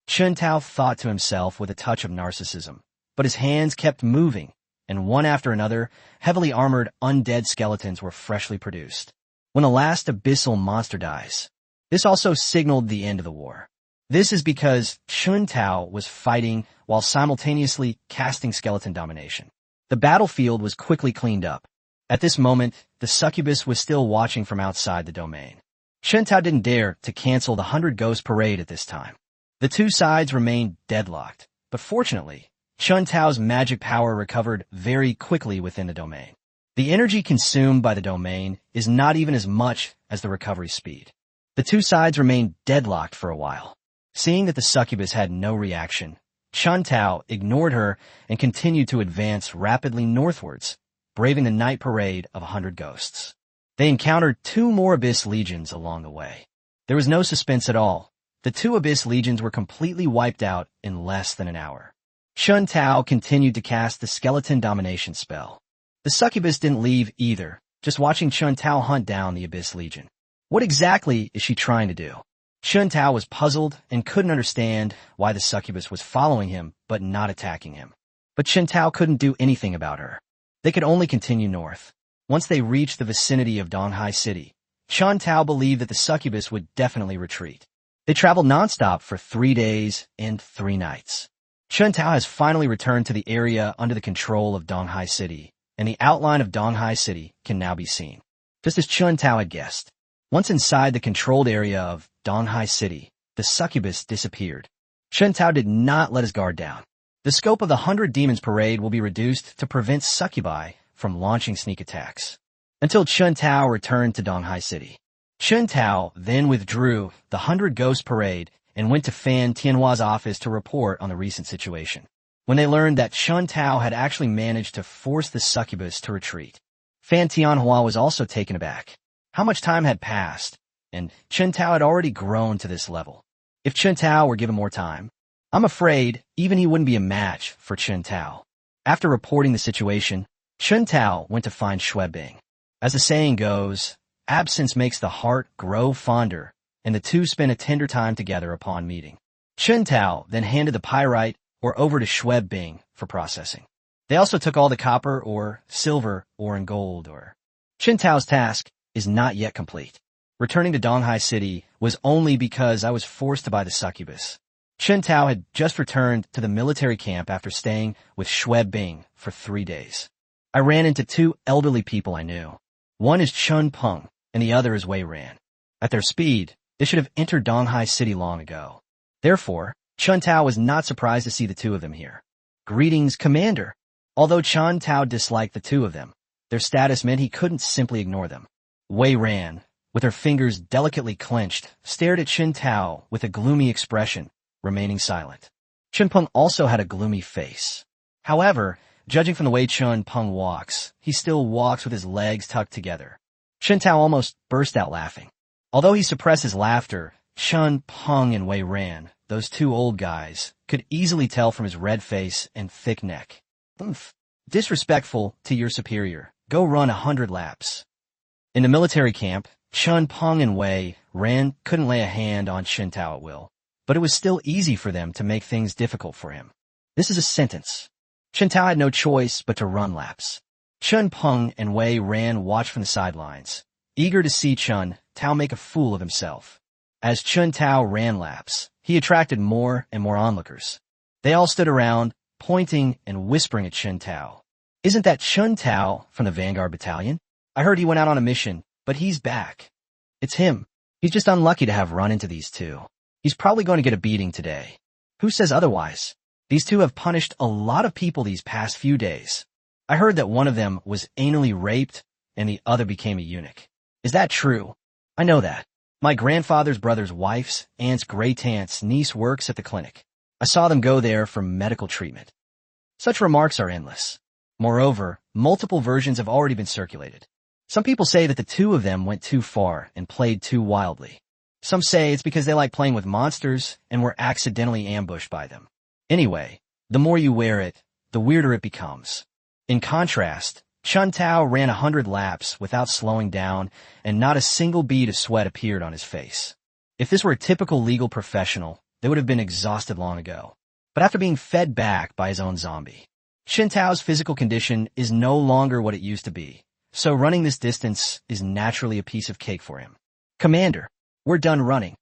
Chun Tao thought to himself with a touch of narcissism, but his hands kept moving, and one after another, heavily armored undead skeletons were freshly produced. When the last abyssal monster dies, this also signaled the end of the war. This is because Chun Tao was fighting while simultaneously casting skeleton domination. The battlefield was quickly cleaned up. At this moment, the succubus was still watching from outside the domain. Chun Tao didn't dare to cancel the 100 Ghost Parade at this time. The two sides remained deadlocked, but fortunately, Chun Tao's magic power recovered very quickly within the domain. The energy consumed by the domain is not even as much as the recovery speed. The two sides remained deadlocked for a while. Seeing that the succubus had no reaction, Chun Tao ignored her and continued to advance rapidly northwards, braving the night parade of 100 ghosts. They encountered 2 more Abyss Legions along the way. There was no suspense at all. The 2 Abyss Legions were completely wiped out in less than an hour. Chun Tao continued to cast the skeleton domination spell. The succubus didn't leave either, just watching Chun Tao hunt down the Abyss Legion. What exactly is she trying to do? Chun Tao was puzzled and couldn't understand why the succubus was following him but not attacking him. But Chun Tao couldn't do anything about her. They could only continue north. Once they reached the vicinity of Donghai City, Chun Tao believed that the succubus would definitely retreat. They traveled nonstop for 3 days and 3 nights. Chun Tao has finally returned to the area under the control of Donghai City, and the outline of Donghai City can now be seen. Just as Chun Tao had guessed, once inside the controlled area of Donghai City, the succubus disappeared. Chun Tao did not let his guard down. The scope of the 100 Demons Parade will be reduced to prevent succubi from launching sneak attacks, until Chun Tao returned to Donghai City. Chun Tao then withdrew the 100 Ghost Parade and went to Fan Tianhua's office to report on the recent situation. when they learned that Chun Tao had actually managed to force the succubus to retreat. Fan Tianhua was also taken aback. How much time had passed, and Chun Tao had already grown to this level. If Chun Tao were given more time, I'm afraid even he wouldn't be a match for Chun Tao. After reporting the situation, Chun Tao went to find Xue Bing. As the saying goes, absence makes the heart grow fonder, and the two spent a tender time together upon meeting. Chun Tao then handed the pyrite ore over to Xue Bing for processing. They also took all the copper ore, silver ore, and gold ore. Chun Tao's task is not yet complete. Returning to Donghai City was only because I was forced to buy the succubus. Chun Tao had just returned to the military camp after staying with Xue Bing for 3 days. I ran into 2 elderly people I knew. One is Chun Peng, and the other is Wei Ran. At their speed, they should have entered Donghai City long ago. Therefore, Chun Tao was not surprised to see the 2 of them here. Greetings, Commander. Although Chun Tao disliked the 2 of them, their status meant he couldn't simply ignore them. Wei Ran, with her fingers delicately clenched, stared at Chun Tao with a gloomy expression, remaining silent. Chun Peng also had a gloomy face. However, judging from the way Chun Peng walks, he still walks with his legs tucked together. Chun Tao almost burst out laughing. Although he suppressed his laughter, Chun Peng and Wei Ran, those 2 old guys, could easily tell from his red face and thick neck. Disrespectful to your superior. Go run 100 laps. In the military camp, Chun Peng and Wei Ran couldn't lay a hand on Chun Tao at will, but it was still easy for them to make things difficult for him. This is a sentence. Chun Tao had no choice but to run laps. Chun Peng and Wei Ran watched from the sidelines, eager to see Chun Tao make a fool of himself. As Chun Tao ran laps, he attracted more and more onlookers. They all stood around, pointing and whispering at Chun Tao. Isn't that Chun Tao from the Vanguard Battalion? I heard he went out on a mission, but he's back. It's him. He's just unlucky to have run into these 2. He's probably going to get a beating today. Who says otherwise? These 2 have punished a lot of people these past few days. I heard that one of them was anally raped and the other became a eunuch. Is that true? I know that. My grandfather's brother's wife's aunt's great-aunt's niece works at the clinic. I saw them go there for medical treatment. Such remarks are endless. Moreover, multiple versions have already been circulated. Some people say that the 2 of them went too far and played too wildly. Some say it's because they like playing with monsters and were accidentally ambushed by them. Anyway, the more you wear it, the weirder it becomes. In contrast, Chun Tao ran 100 laps without slowing down, and not a single bead of sweat appeared on his face. If this were a typical legal professional, they would have been exhausted long ago. But after being fed back by his own zombie, Chun Tao's physical condition is no longer what it used to be, so running this distance is naturally a piece of cake for him. Commander, we're done running.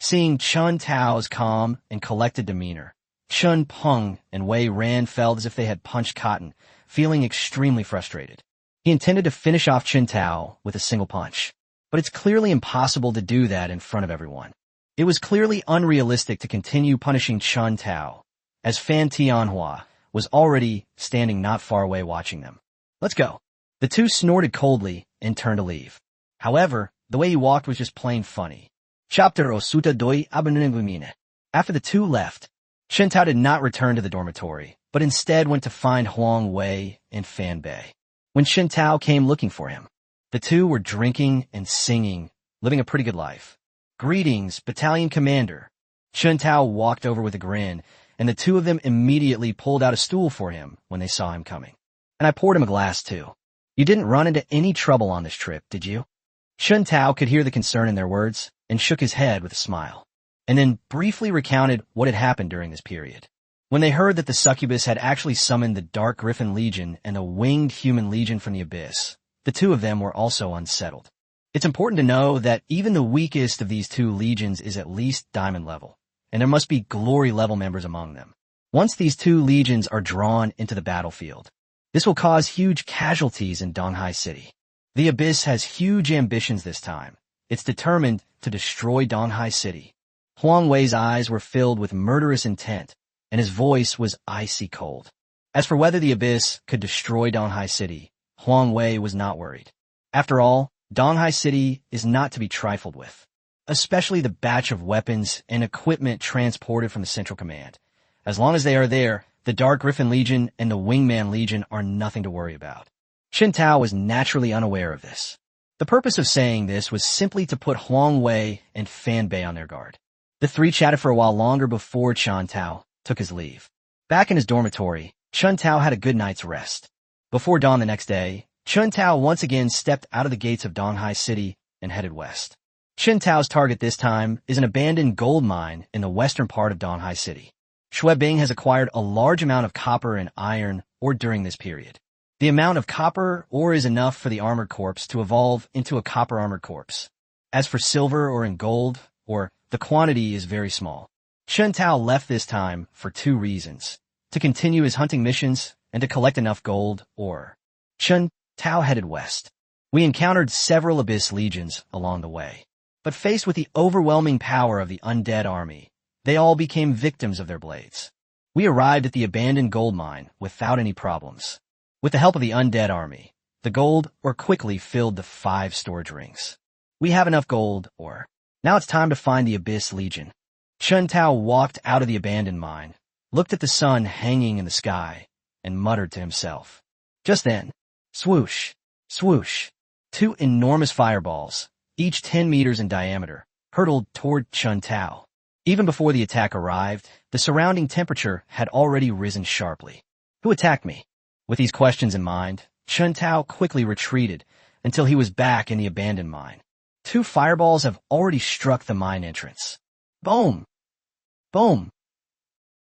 Seeing Chun Tao's calm and collected demeanor, Chun Peng and Wei Ran felt as if they had punched cotton, feeling extremely frustrated. He intended to finish off Chun Tao with a single punch, but it's clearly impossible to do that in front of everyone. It was clearly unrealistic to continue punishing Chun Tao, as Fan Tianhua was already standing not far away watching them. Let's go. The 2 snorted coldly and turned to leave. However, the way he walked was just plain funny. Chapter Osuta Doi Abanunengumine. After the 2 left, Chun Tao did not return to the dormitory, but instead went to find Huang Wei and Fan Bei. When Chun Tao came looking for him, the 2 were drinking and singing, living a pretty good life. Greetings, Battalion Commander. Chun Tao walked over with a grin, and the 2 of them immediately pulled out a stool for him when they saw him coming. And I poured him a glass too. You didn't run into any trouble on this trip, did you? Chun Tao could hear the concern in their words and shook his head with a smile, and then briefly recounted what had happened during this period. When they heard that the succubus had actually summoned the Dark Griffin Legion and the Winged Human Legion from the Abyss, the 2 of them were also unsettled. It's important to know that even the weakest of these 2 legions is at least diamond level, and there must be glory level members among them. Once these 2 legions are drawn into the battlefield, this will cause huge casualties in Donghai City. The Abyss has huge ambitions this time. It's determined to destroy Donghai City. Huang Wei's eyes were filled with murderous intent, and his voice was icy cold. As for whether the Abyss could destroy Donghai City, Huang Wei was not worried. After all, Donghai City is not to be trifled with, especially the batch of weapons and equipment transported from the Central Command. As long as they are there, the Dark Griffin Legion and the Wingman Legion are nothing to worry about. Chen Tao was naturally unaware of this. The purpose of saying this was simply to put Huang Wei and Fan Bei on their guard. The three chatted for a while longer before Chen Tao took his leave. Back in his dormitory, Chen Tao had a good night's rest. Before dawn the next day, Chen Tao once again stepped out of the gates of Donghai City and headed west. Chen Tao's target this time is an abandoned gold mine in the western part of Donghai City. Xue Bing has acquired a large amount of copper and iron ore during this period. The amount of copper ore is enough for the armored corpse to evolve into a copper armored corpse. As for silver or in gold, the quantity is very small. Chen Tao left this time for two reasons: to continue his hunting missions and to collect enough gold ore. Chen Tao headed west. We encountered several Abyss legions along the way. But faced with the overwhelming power of the undead army, they all became victims of their blades. We arrived at the abandoned gold mine without any problems. With the help of the undead army, the gold ore quickly filled the 5 storage rings. We have enough gold ore. Now it's time to find the Abyss Legion. Chen Tao walked out of the abandoned mine, looked at the sun hanging in the sky, and muttered to himself. Just then, swoosh, swoosh, 2 enormous fireballs, each 10 meters in diameter, hurtled toward Chen Tao. Even before the attack arrived, the surrounding temperature had already risen sharply. Who attacked me? With these questions in mind, Chen Tao quickly retreated until he was back in the abandoned mine. 2 fireballs have already struck the mine entrance. Boom! Boom!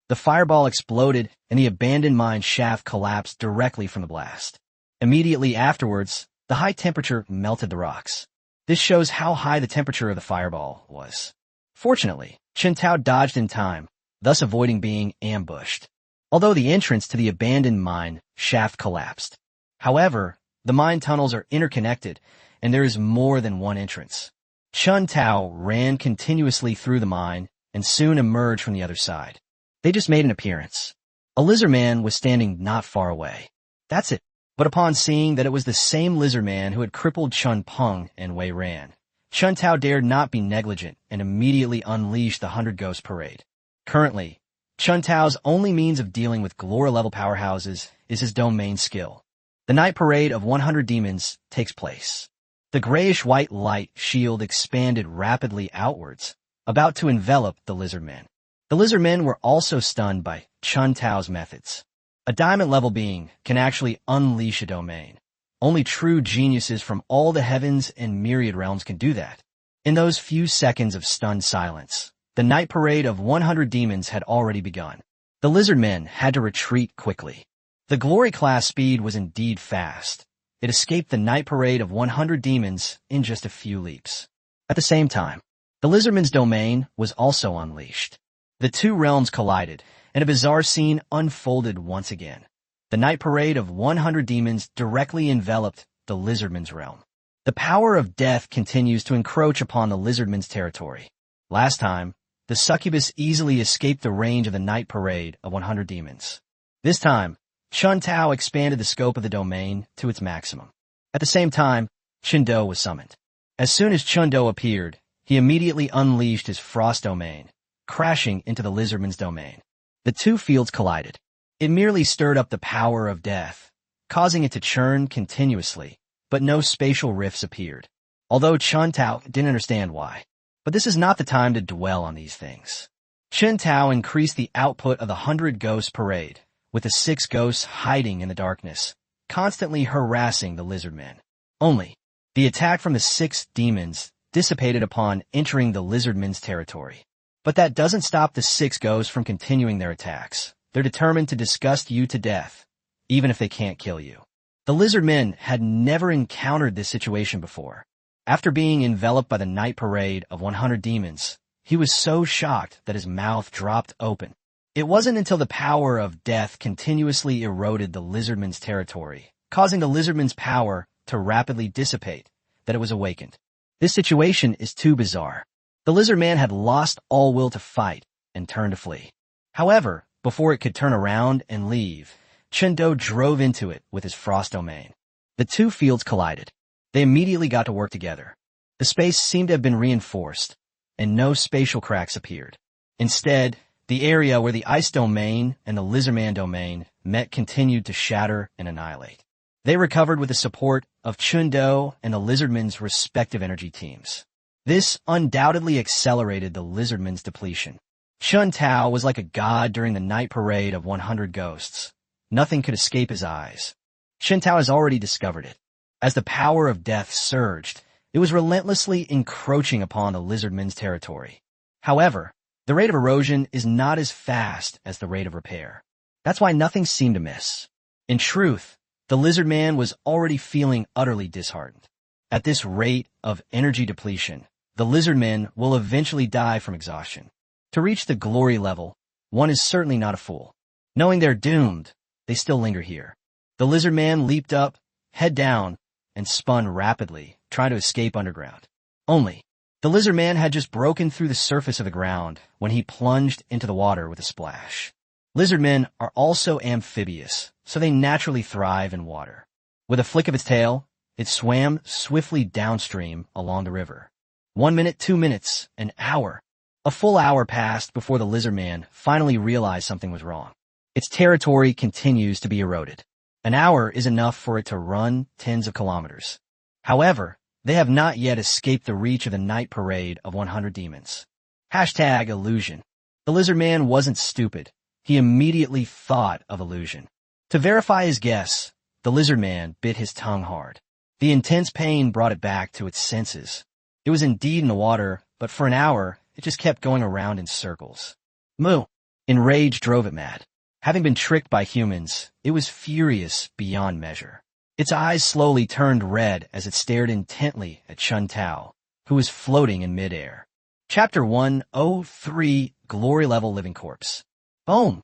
The fireball exploded and the abandoned mine shaft collapsed directly from the blast. Immediately afterwards, the high temperature melted the rocks. This shows how high the temperature of the fireball was. Fortunately, Chen Tao dodged in time, thus avoiding being ambushed. Although the entrance to the abandoned mine shaft collapsed. However, the mine tunnels are interconnected, and there is more than one entrance. Chen Tao ran continuously through the mine and soon emerged from the other side. They just made an appearance. A lizard man was standing not far away. That's it. But upon seeing that it was the same lizard man who had crippled Chun Peng and Wei Ran, Chen Tao dared not be negligent and immediately unleashed the 100 Ghost Parade. Currently, Chen Tao's only means of dealing with Glory-level powerhouses is his domain skill. The Night Parade of 100 Demons takes place. The grayish-white light shield expanded rapidly outwards, about to envelop the lizardmen. The lizardmen were also stunned by Chen Tao's methods. A diamond-level being can actually unleash a domain. Only true geniuses from all the heavens and myriad realms can do that. In those few seconds of stunned silence, the Night Parade of 100 Demons had already begun. The lizardmen had to retreat quickly. The Glory-class speed was indeed fast. It escaped the Night Parade of 100 Demons in just a few leaps. At the same time, the lizardmen's domain was also unleashed. The two realms collided, and a bizarre scene unfolded once again. The Night Parade of 100 Demons directly enveloped the lizardmen's realm. The power of death continues to encroach upon the lizardmen's territory. Last time, the succubus easily escaped the range of the Night Parade of 100 Demons. This time, Chen Tao expanded the scope of the domain to its maximum. At the same time, Chen Do was summoned. As soon as Chen Do appeared, he immediately unleashed his frost domain, crashing into the lizardman's domain. The two fields collided. It merely stirred up the power of death, causing it to churn continuously, but no spatial rifts appeared. Although Chen Tao didn't understand why. But this is not the time to dwell on these things. Chen Tao increased the output of the 100 Ghost Parade, with the 6 ghosts hiding in the darkness, constantly harassing the lizardmen. Only, the attack from the 6 demons dissipated upon entering the lizardmen's territory. But that doesn't stop the 6 ghosts from continuing their attacks. They're determined to disgust you to death, even if they can't kill you. The lizardmen had never encountered this situation before. After being enveloped by the Night Parade of 100 Demons, he was so shocked that his mouth dropped open. It wasn't until the power of death continuously eroded the lizardman's territory, causing the lizardman's power to rapidly dissipate, that it was awakened. This situation is too bizarre. The lizardman had lost all will to fight and turned to flee. However, before it could turn around and leave, Chen Do drove into it with his frost domain. The two fields collided. They immediately got to work together. The space seemed to have been reinforced, and no spatial cracks appeared. Instead, The area where the ice domain and the lizardman domain met continued to shatter and annihilate. They recovered with the support of Chundo and the lizardman's respective energy teams. This undoubtedly accelerated the lizardman's depletion. Chun Tao was like a god during the night parade of 100 ghosts. Nothing could escape his eyes. Chun Tao has already discovered it. As the power of death surged, it was relentlessly encroaching upon the lizardman's territory. However, the rate of erosion is not as fast as the rate of repair. That's why nothing seemed to miss. In truth, the lizardman was already feeling utterly disheartened. At this rate of energy depletion, the lizardmen will eventually die from exhaustion. To reach the glory level, one is certainly not a fool. Knowing they're doomed, they still linger here. The lizardman leaped up, head down, and spun rapidly, trying to escape underground. Only, the lizardman had just broken through the surface of the ground when he plunged into the water with a splash. Lizardmen are also amphibious, so they naturally thrive in water. With a flick of its tail, it swam swiftly downstream along the river. 1 minute, 2 minutes, an hour. A full hour passed before the lizardman finally realized something was wrong. Its territory continues to be eroded. An hour is enough for it to run tens of kilometers. However, they have not yet escaped the reach of the night parade of 100 demons. #illusion. The lizardman wasn't stupid. He immediately thought of illusion. To verify his guess, the lizardman bit his tongue hard. The intense pain brought it back to its senses. It was indeed in the water, but for an hour, it just kept going around in circles. Moo! Enrage drove it mad. Having been tricked by humans, it was furious beyond measure. Its eyes slowly turned red as it stared intently at Chun Tao, who was floating in midair. Chapter 103, Glory Level Living Corpse. Boom!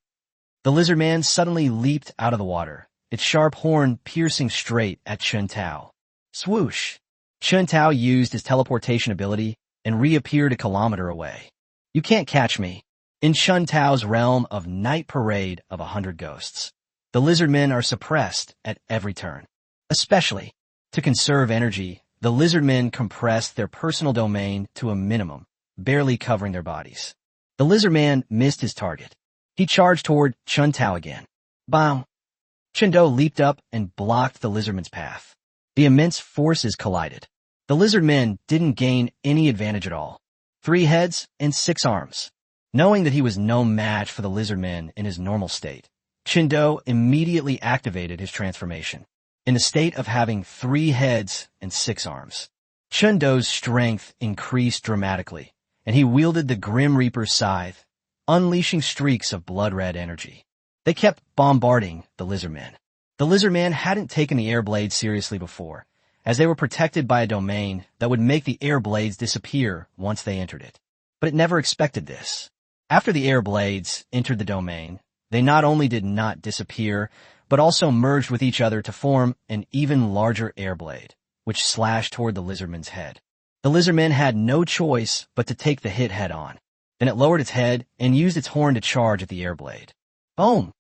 The lizardman suddenly leaped out of the water, its sharp horn piercing straight at Chun Tao. Swoosh! Chun Tao used his teleportation ability and reappeared a kilometer away. You can't catch me. In Chun Tao's realm of night parade of 100 ghosts, the lizardmen are suppressed at every turn. Especially, to conserve energy, the lizardmen compressed their personal domain to a minimum, barely covering their bodies. The lizardman missed his target. He charged toward Chun Tao again. Bam! Chundo leaped up and blocked the lizardman's path. The immense forces collided. The lizardmen didn't gain any advantage at all. 3 heads and 6 arms. Knowing that he was no match for the lizardman in his normal state, Chundo immediately activated his transformation. In the state of having 3 heads and 6 arms, Chundo's strength increased dramatically, and he wielded the Grim Reaper's scythe, unleashing streaks of blood-red energy. They kept bombarding the lizardmen. The lizardmen hadn't taken the air blades seriously before, as they were protected by a domain that would make the air blades disappear once they entered it. But it never expected this. After the air blades entered the domain, they not only did not disappear, but also merged with each other to form an even larger air blade, which slashed toward the lizardman's head. The lizardman had no choice but to take the hit head on. Then it lowered its head and used its horn to charge at the air blade. Boom!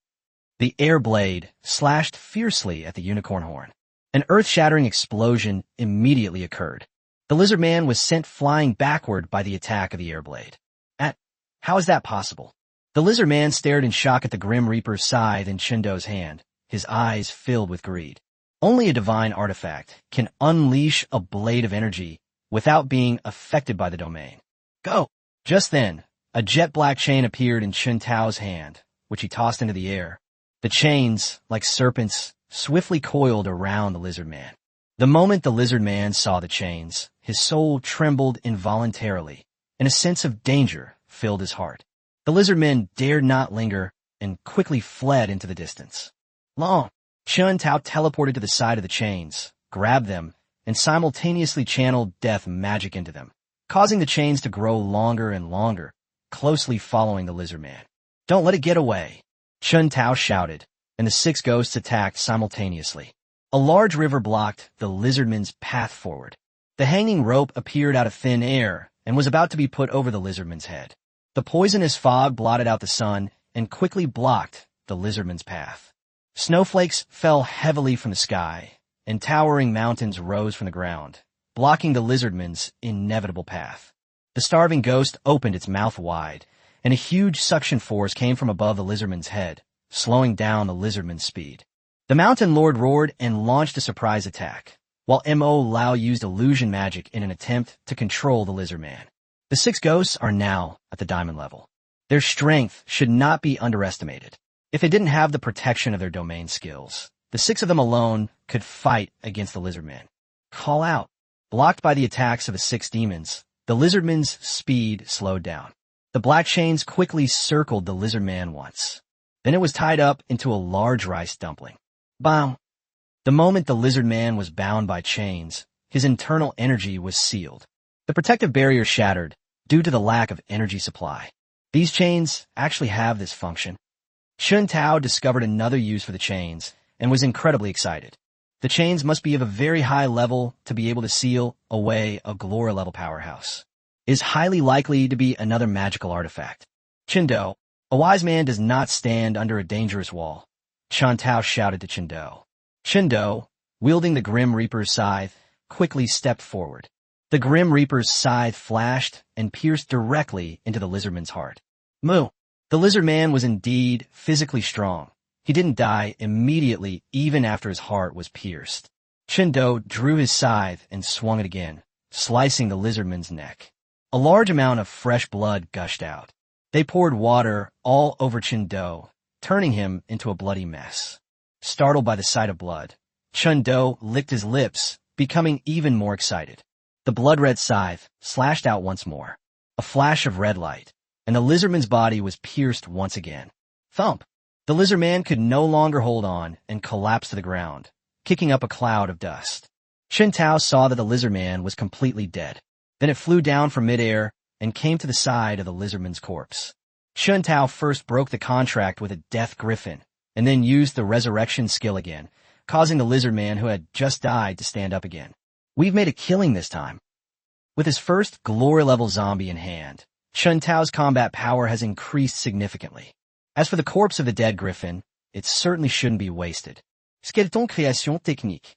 The air blade slashed fiercely at the unicorn horn. An earth-shattering explosion immediately occurred. The lizardman was sent flying backward by the attack of the air blade. How is that possible? The lizardman stared in shock at the Grim Reaper's scythe in Chundo's hand, his eyes filled with greed. Only a divine artifact can unleash a blade of energy without being affected by the domain. Go! Just then, a jet-black chain appeared in Chun Tao's hand, which he tossed into the air. The chains, like serpents, swiftly coiled around the lizardman. The moment the lizardman saw the chains, his soul trembled involuntarily, and a sense of danger filled his heart. The lizardmen dared not linger and quickly fled into the distance. Long! Chun Tao teleported to the side of the chains, grabbed them, and simultaneously channeled death magic into them, causing the chains to grow longer and longer, closely following the lizardman. Don't let it get away! Chun Tao shouted, and the 6 ghosts attacked simultaneously. A large river blocked the lizardman's path forward. The hanging rope appeared out of thin air and was about to be put over the lizardman's head. The poisonous fog blotted out the sun and quickly blocked the lizardman's path. Snowflakes fell heavily from the sky, and towering mountains rose from the ground, blocking the lizardman's inevitable path. The starving ghost opened its mouth wide, and a huge suction force came from above the lizardman's head, slowing down the lizardman's speed. The Mountain Lord roared and launched a surprise attack, while Mo Lao used illusion magic in an attempt to control the lizardman. The 6 ghosts are now at the diamond level. Their strength should not be underestimated. If they didn't have the protection of their domain skills, the 6 of them alone could fight against the lizardman. Call out. Blocked by the attacks of the 6 demons, the lizardman's speed slowed down. The black chains quickly circled the lizardman once. Then it was tied up into a large rice dumpling. Bow! The moment the lizardman was bound by chains, his internal energy was sealed. The protective barrier shattered due to the lack of energy supply. These chains actually have this function. Chun Tao discovered another use for the chains and was incredibly excited. The chains must be of a very high level to be able to seal away a Glora-level powerhouse. It is highly likely to be another magical artifact. Chindo, a wise man does not stand under a dangerous wall, Chun Tao shouted to Chindo. Chindo, wielding the Grim Reaper's scythe, quickly stepped forward. The Grim Reaper's scythe flashed and pierced directly into the lizardman's heart. Moo! The lizardman was indeed physically strong. He didn't die immediately even after his heart was pierced. Chindo drew his scythe and swung it again, slicing the lizardman's neck. A large amount of fresh blood gushed out. They poured water all over Chindo, turning him into a bloody mess. Startled by the sight of blood, Chindo licked his lips, becoming even more excited. The blood-red scythe slashed out once more. A flash of red light, and the lizardman's body was pierced once again. Thump! The lizardman could no longer hold on and collapsed to the ground, kicking up a cloud of dust. Chun Tao saw that the lizardman was completely dead. Then it flew down from midair and came to the side of the lizardman's corpse. Chun Tao first broke the contract with a death griffin, and then used the resurrection skill again, causing the lizardman who had just died to stand up again. We've made a killing this time. With his first Glora-level zombie in hand, Chun Tao's combat power has increased significantly. As for the corpse of the dead griffin, it certainly shouldn't be wasted. Skeleton création technique.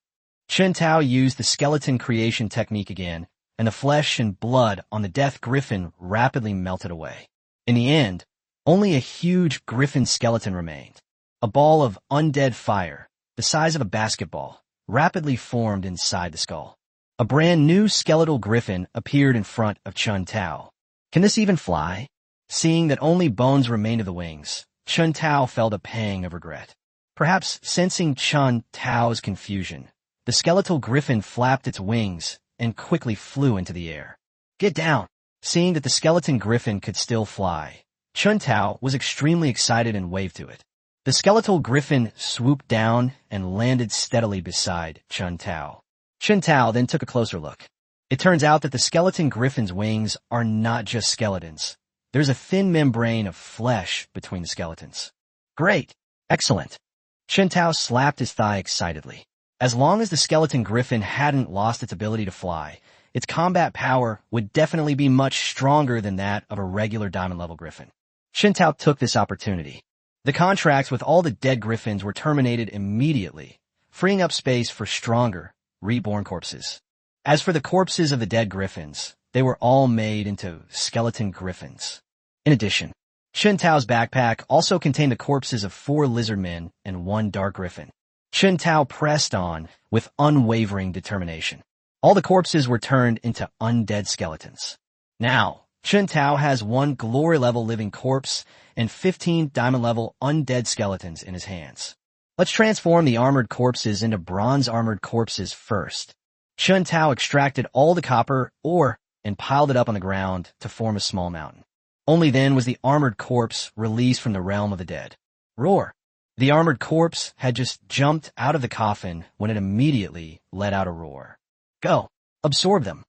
Chun Tao used the skeleton creation technique again, and the flesh and blood on the death griffin rapidly melted away. In the end, only a huge griffin skeleton remained. A ball of undead fire, the size of a basketball, rapidly formed inside the skull. A brand new skeletal griffin appeared in front of Chun Tao. Can this even fly? Seeing that only bones remained of the wings, Chun Tao felt a pang of regret. Perhaps sensing Chun Tao's confusion, the skeletal griffin flapped its wings and quickly flew into the air. Get down! Seeing that the skeleton griffin could still fly, Chun Tao was extremely excited and waved to it. The skeletal griffin swooped down and landed steadily beside Chun Tao. Chun Tao then took a closer look. It turns out that the skeleton griffin's wings are not just skeletons. There's a thin membrane of flesh between the skeletons. Great! Excellent! Chun Tao slapped his thigh excitedly. As long as the skeleton griffin hadn't lost its ability to fly, its combat power would definitely be much stronger than that of a regular diamond-level griffin. Chun Tao took this opportunity. The contracts with all the dead griffins were terminated immediately, freeing up space for stronger, reborn corpses. As for the corpses of the dead griffins, they were all made into skeleton griffins. In addition, Chun Tao's backpack also contained the corpses of 4 lizard men and 1 dark griffin. Chun Tao pressed on with unwavering determination. All the corpses were turned into undead skeletons. Now, Chun Tao has 1 glory-level living corpse and 15 diamond-level undead skeletons in his hands. Let's transform the armored corpses into bronze-armored corpses first. Chun Tao extracted all the copper ore and piled it up on the ground to form a small mountain. Only then was the armored corpse released from the realm of the dead. Roar! The armored corpse had just jumped out of the coffin when it immediately let out a roar. Go! Absorb them!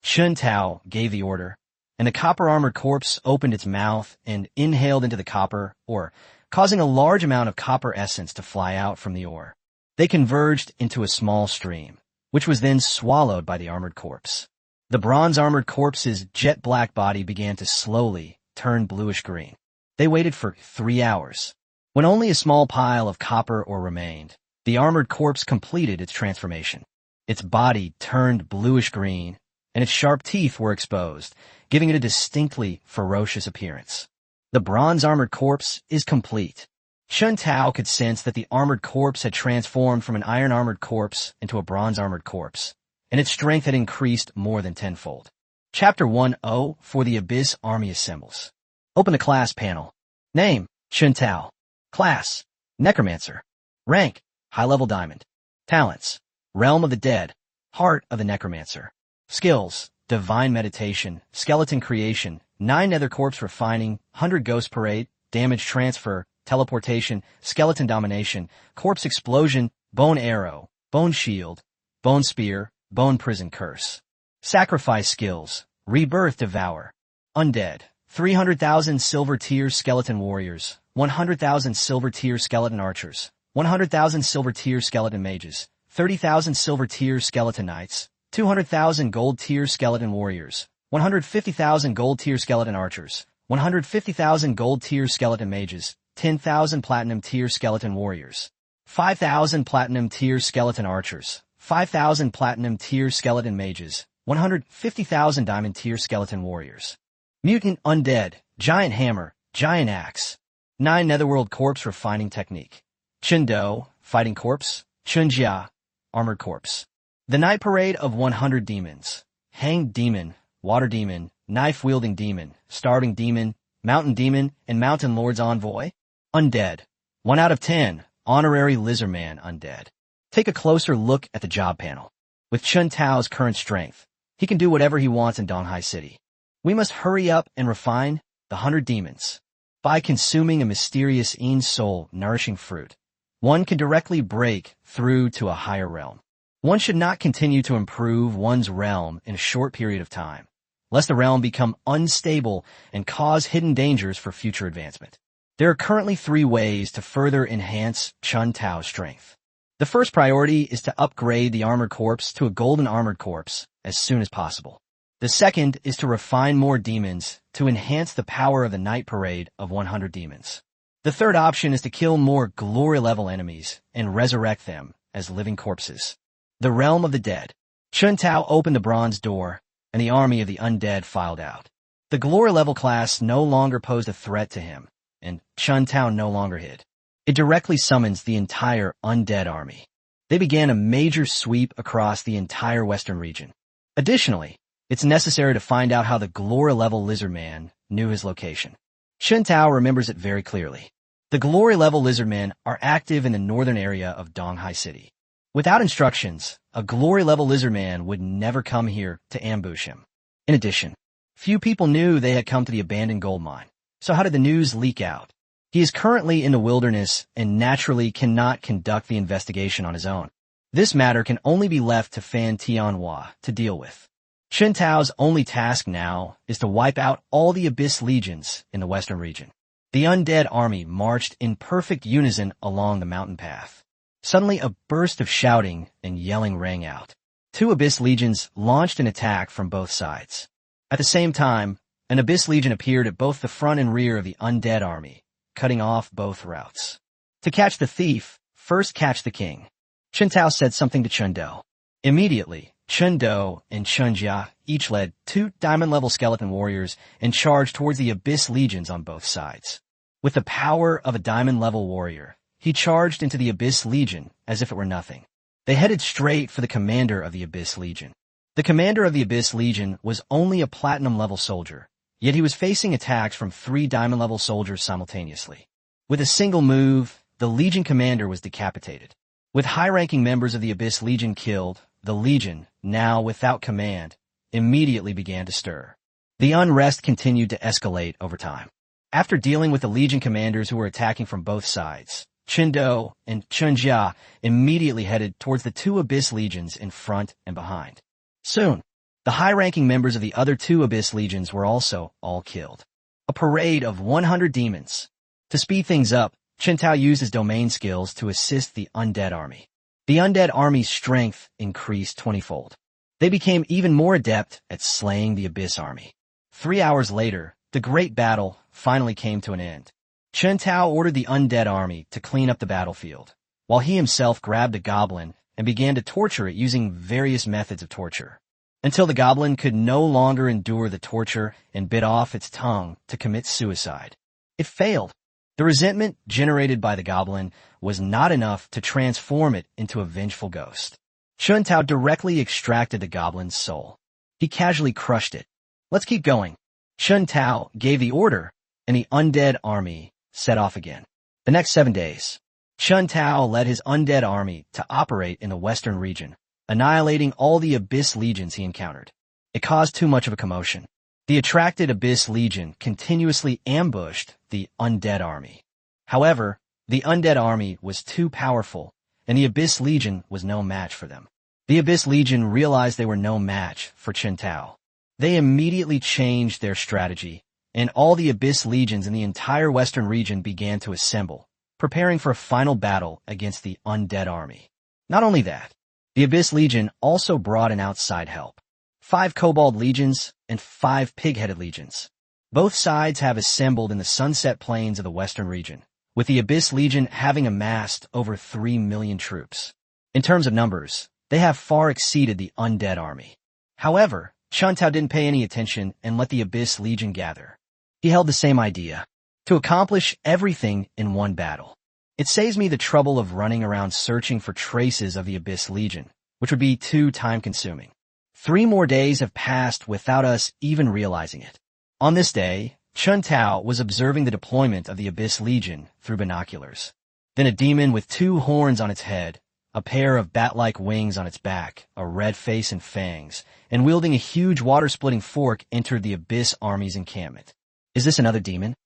Chun Tao gave the order, and the copper-armored corpse opened its mouth and inhaled into the copper ore, causing a large amount of copper essence to fly out from the ore. They converged into a small stream, which was then swallowed by the armored corpse. The bronze-armored corpse's jet-black body began to slowly turn bluish-green. They waited for 3 hours. When only a small pile of copper ore remained, the armored corpse completed its transformation. Its body turned bluish-green, and its sharp teeth were exposed, giving it a distinctly ferocious appearance. The bronze-armored corpse is complete. Chun Tao could sense that the armored corpse had transformed from an iron-armored corpse into a bronze-armored corpse, and its strength had increased more than tenfold. Chapter 1-0 For the Abyss Army Assembles. Open the class panel. Name, Chun Tao. Class, Necromancer. Rank, High-Level Diamond. Talents, Realm of the Dead, Heart of the Necromancer. Skills, Divine Meditation, Skeleton Creation, 9 Nether Corpse Refining, 100 Ghost Parade, Damage Transfer, Teleportation, Skeleton Domination, Corpse Explosion, Bone Arrow, Bone Shield, Bone Spear, Bone Prison Curse. Sacrifice Skills, Rebirth Devour. Undead, 300,000 Silver Tier Skeleton Warriors, 100,000 Silver Tier Skeleton Archers, 100,000 Silver Tier Skeleton Mages, 30,000 Silver Tier Skeleton Knights, 200,000 Gold Tier Skeleton Warriors, 150,000 Gold Tier Skeleton Archers, 150,000 Gold Tier Skeleton Mages, 10,000 Platinum Tier Skeleton Warriors, 5,000 Platinum Tier Skeleton Archers, 5,000 Platinum Tier Skeleton Mages, 150,000 Diamond Tier Skeleton Warriors. Mutant Undead, Giant Hammer, Giant Axe. 9 Netherworld Corpse Refining Technique. Chun Do, Fighting Corpse, Chun Jia, Armored Corpse. The Night Parade of 100 Demons. Hanged Demon, Water Demon, Knife-Wielding Demon, Starving Demon, Mountain Demon, and Mountain Lord's Envoy. Undead. 1 out of 10, Honorary Lizardman Undead. Take a closer look at the job panel. With Chun Tao's current strength, he can do whatever he wants in Donghai City. We must hurry up and refine the 100 demons. By consuming a mysterious Een Soul nourishing fruit, one can directly break through to a higher realm. One should not continue to improve one's realm in a short period of time, lest the realm become unstable and cause hidden dangers for future advancement. There are currently 3 ways to further enhance Chun Tao's strength. The first priority is to upgrade the armored corpse to a golden armored corpse as soon as possible. The second is to refine more demons to enhance the power of the Night Parade of 100 demons. The third option is to kill more glory-level enemies and resurrect them as living corpses. The Realm of the Dead. Chun Tao opened the bronze door, and the army of the undead filed out. The glory-level class no longer posed a threat to him, and Chun Tao no longer hid. It directly summons the entire undead army. They began a major sweep across the entire western region. Additionally, it's necessary to find out how the glory-level Lizardman knew his location. Chun Tao remembers it very clearly. The glory-level Lizardmen are active in the northern area of Donghai City. Without instructions, a glory-level Lizardman would never come here to ambush him. In addition, few people knew they had come to the abandoned gold mine. So how did the news leak out? He is currently in the wilderness and naturally cannot conduct the investigation on his own. This matter can only be left to Fan Tianhua to deal with. Chun Tao's only task now is to wipe out all the Abyss legions in the western region. The undead army marched in perfect unison along the mountain path. Suddenly a burst of shouting and yelling rang out. 2 Abyss legions launched an attack from both sides. At the same time, an Abyss legion appeared at both the front and rear of the undead army, cutting off both routes. To catch the thief, first catch the king. Chun Tao said something to Chun Do. Immediately, Chun Do and Chun Jia each led 2 diamond-level skeleton warriors and charged towards the Abyss legions on both sides. With the power of a diamond-level warrior, he charged into the Abyss Legion as if it were nothing. They headed straight for the commander of the Abyss Legion. The commander of the Abyss Legion was only a platinum-level soldier, yet he was facing attacks from 3 diamond-level soldiers simultaneously. With a single move, the Legion commander was decapitated. With high-ranking members of the Abyss Legion killed, the Legion, now without command, immediately began to stir. The unrest continued to escalate over time. After dealing with the Legion commanders who were attacking from both sides, Chun Do and Chun Jia immediately headed towards the 2 Abyss Legions in front and behind. Soon, the high-ranking members of the other 2 Abyss Legions were also all killed. A parade of 100 demons. To speed things up, Chun Tao used his domain skills to assist the undead army. The undead army's strength increased 20-fold. They became even more adept at slaying the Abyss army. 3 hours later, the great battle finally came to an end. Chun Tao ordered the undead army to clean up the battlefield, while he himself grabbed a goblin and began to torture it using various methods of torture, until the goblin could no longer endure the torture and bit off its tongue to commit suicide. It failed. The resentment generated by the goblin was not enough to transform it into a vengeful ghost. Chun Tao directly extracted the goblin's soul. He casually crushed it. Let's keep going. Chun Tao gave the order, and the undead army set off again. The next 7 days, Chun Tao led his undead army to operate in the western region, annihilating all the Abyss legions he encountered. It caused too much of a commotion. The attracted Abyss Legion continuously ambushed the undead army. However, the undead army was too powerful, and the Abyss Legion was no match for them. The Abyss Legion realized they were no match for Chun Tao. They immediately changed their strategy, and all the Abyss Legions in the entire western region began to assemble, preparing for a final battle against the undead army. Not only that, the Abyss Legion also brought in outside help. 5 Kobold Legions and 5 Pig-Headed Legions. Both sides have assembled in the Sunset Plains of the western region, with the Abyss Legion having amassed over 3 million troops. In terms of numbers, they have far exceeded the undead army. However, Chun Tao didn't pay any attention and let the Abyss Legion gather. He held the same idea: to accomplish everything in one battle. It saves me the trouble of running around searching for traces of the Abyss Legion, which would be too time-consuming. 3 more days have passed without us even realizing it. On this day, Chun Tao was observing the deployment of the Abyss Legion through binoculars. Then a demon with 2 horns on its head, a pair of bat-like wings on its back, a red face and fangs, and wielding a huge water-splitting fork entered the Abyss army's encampment. Is this another demon?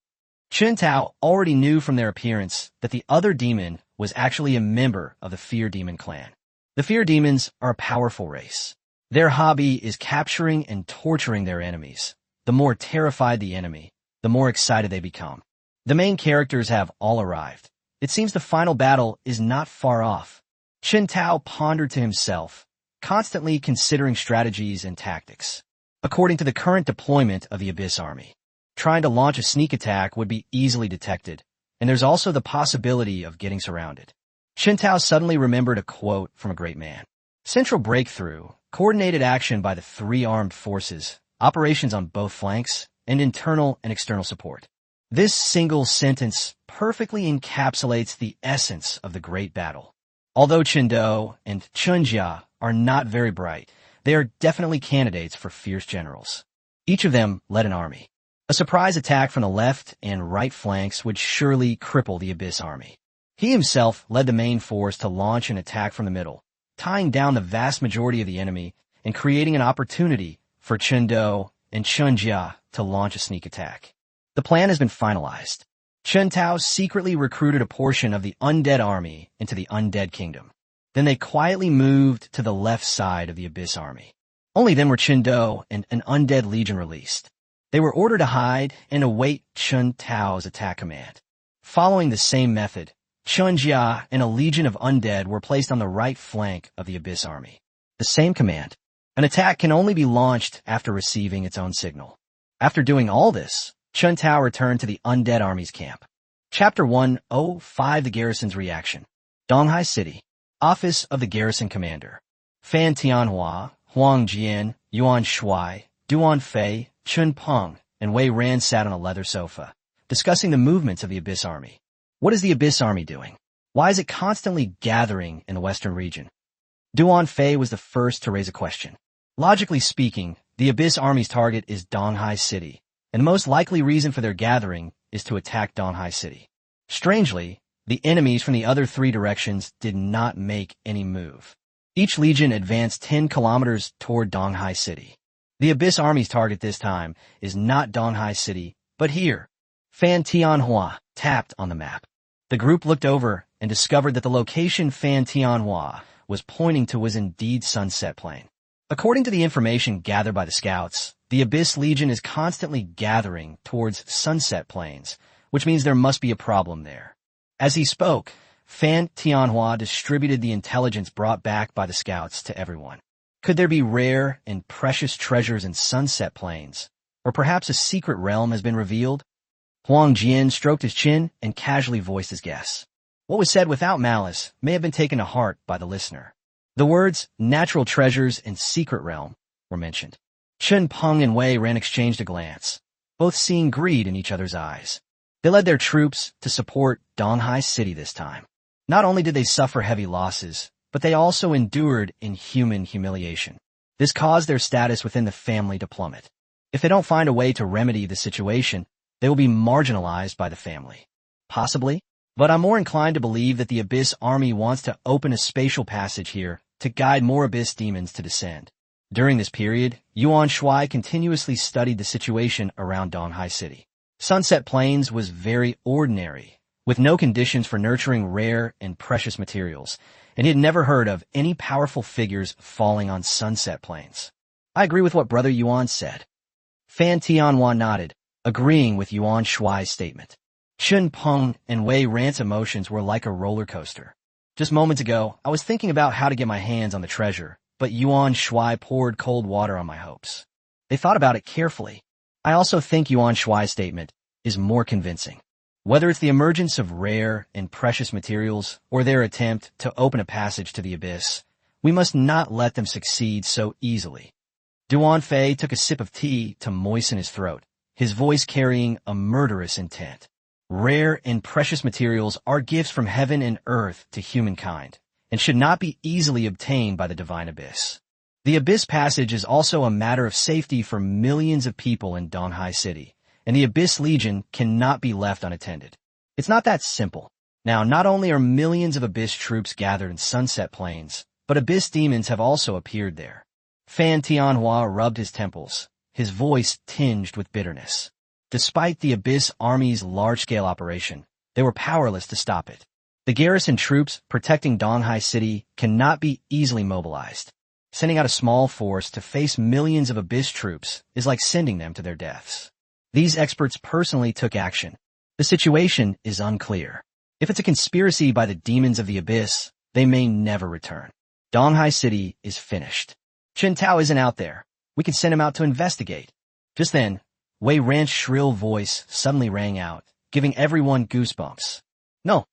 Chun Tao already knew from their appearance that the other demon was actually a member of the Fear Demon clan. The Fear Demons are a powerful race. Their hobby is capturing and torturing their enemies. The more terrified the enemy, the more excited they become. The main characters have all arrived. It seems the final battle is not far off. Chun Tao pondered to himself, constantly considering strategies and tactics. According to the current deployment of the Abyss army, trying to launch a sneak attack would be easily detected, and there's also the possibility of getting surrounded. Chun Tao suddenly remembered a quote from a great man. Central breakthrough, coordinated action by the 3 armed forces, operations on both flanks, and internal and external support. This single sentence perfectly encapsulates the essence of the great battle. Although Chun Do and Chun Jia are not very bright, they are definitely candidates for fierce generals. Each of them led an army. A surprise attack from the left and right flanks would surely cripple the Abyss army. He himself led the main force to launch an attack from the middle, tying down the vast majority of the enemy and creating an opportunity for Chun Do and Chun Jia to launch a sneak attack. The plan has been finalized. Chun Tao secretly recruited a portion of the undead army into the undead kingdom. Then they quietly moved to the left side of the Abyss army. Only then were Chun Do and an undead legion released. They were ordered to hide and await Chun Tao's attack command. Following the same method, Chun Jia and a legion of undead were placed on the right flank of the Abyss army. The same command. An attack can only be launched after receiving its own signal. After doing all this, Chun Tao returned to the undead army's camp. Chapter 105: The Garrison's Reaction. Donghai City. Office of the Garrison Commander. Fan Tianhua, Huang Jian, Yuan Shuai, Duan Fei, Chun Peng, and Wei Ran sat on a leather sofa, discussing the movements of the Abyss army. What is the Abyss army doing? Why is it constantly gathering in the western region? Duan Fei was the first to raise a question. Logically speaking, the Abyss army's target is Donghai City, and the most likely reason for their gathering is to attack Donghai City. Strangely, the enemies from the other 3 directions did not make any move. Each legion advanced 10 kilometers toward Donghai City. The Abyss army's target this time is not Donghai City, but here. Fan Tianhua tapped on the map. The group looked over and discovered that the location Fan Tianhua was pointing to was indeed Sunset Plain. According to the information gathered by the scouts, the Abyss Legion is constantly gathering towards Sunset Plains, which means there must be a problem there. As he spoke, Fan Tianhua distributed the intelligence brought back by the scouts to everyone. Could there be rare and precious treasures in Sunset Plains? Or perhaps a secret realm has been revealed? Huang Jian stroked his chin and casually voiced his guess. What was said without malice may have been taken to heart by the listener. The words natural treasures and secret realm were mentioned. Chun Peng and Wei Ran exchanged a glance, both seeing greed in each other's eyes. They led their troops to support Donghai City this time. Not only did they suffer heavy losses, but they also endured inhuman humiliation. This caused their status within the family to plummet. If they don't find a way to remedy the situation, they will be marginalized by the family. Possibly, but I'm more inclined to believe that the Abyss Army wants to open a spatial passage here to guide more Abyss demons to descend. During this period, Yuan Shuai continuously studied the situation around Donghai City. Sunset Plains was very ordinary, with no conditions for nurturing rare and precious materials, and he had never heard of any powerful figures falling on Sunset Plains. I agree with what Brother Yuan said. Fan Tianhua nodded, agreeing with Yuan Shuai's statement. Chun Peng and Wei Ran's emotions were like a roller coaster. Just moments ago, I was thinking about how to get my hands on the treasure, but Yuan Shuai poured cold water on my hopes. They thought about it carefully. I also think Yuan Shuai's statement is more convincing. Whether it's the emergence of rare and precious materials or their attempt to open a passage to the abyss, we must not let them succeed so easily. Duan Fei took a sip of tea to moisten his throat, his voice carrying a murderous intent. Rare and precious materials are gifts from heaven and earth to humankind, and should not be easily obtained by the divine abyss. The abyss passage is also a matter of safety for millions of people in Donghai City, and the Abyss Legion cannot be left unattended. It's not that simple. Now, not only are millions of Abyss troops gathered in Sunset Plains, but Abyss demons have also appeared there. Fan Tianhua rubbed his temples, his voice tinged with bitterness. Despite the Abyss Army's large-scale operation, they were powerless to stop it. The garrison troops protecting Donghai City cannot be easily mobilized. Sending out a small force to face millions of Abyss troops is like sending them to their deaths. These experts personally took action. The situation is unclear. If it's a conspiracy by the demons of the Abyss, they may never return. Donghai City is finished. Chen Tao isn't out there. We can send him out to investigate. Just then, Wei Ran's shrill voice suddenly rang out, giving everyone goosebumps. No.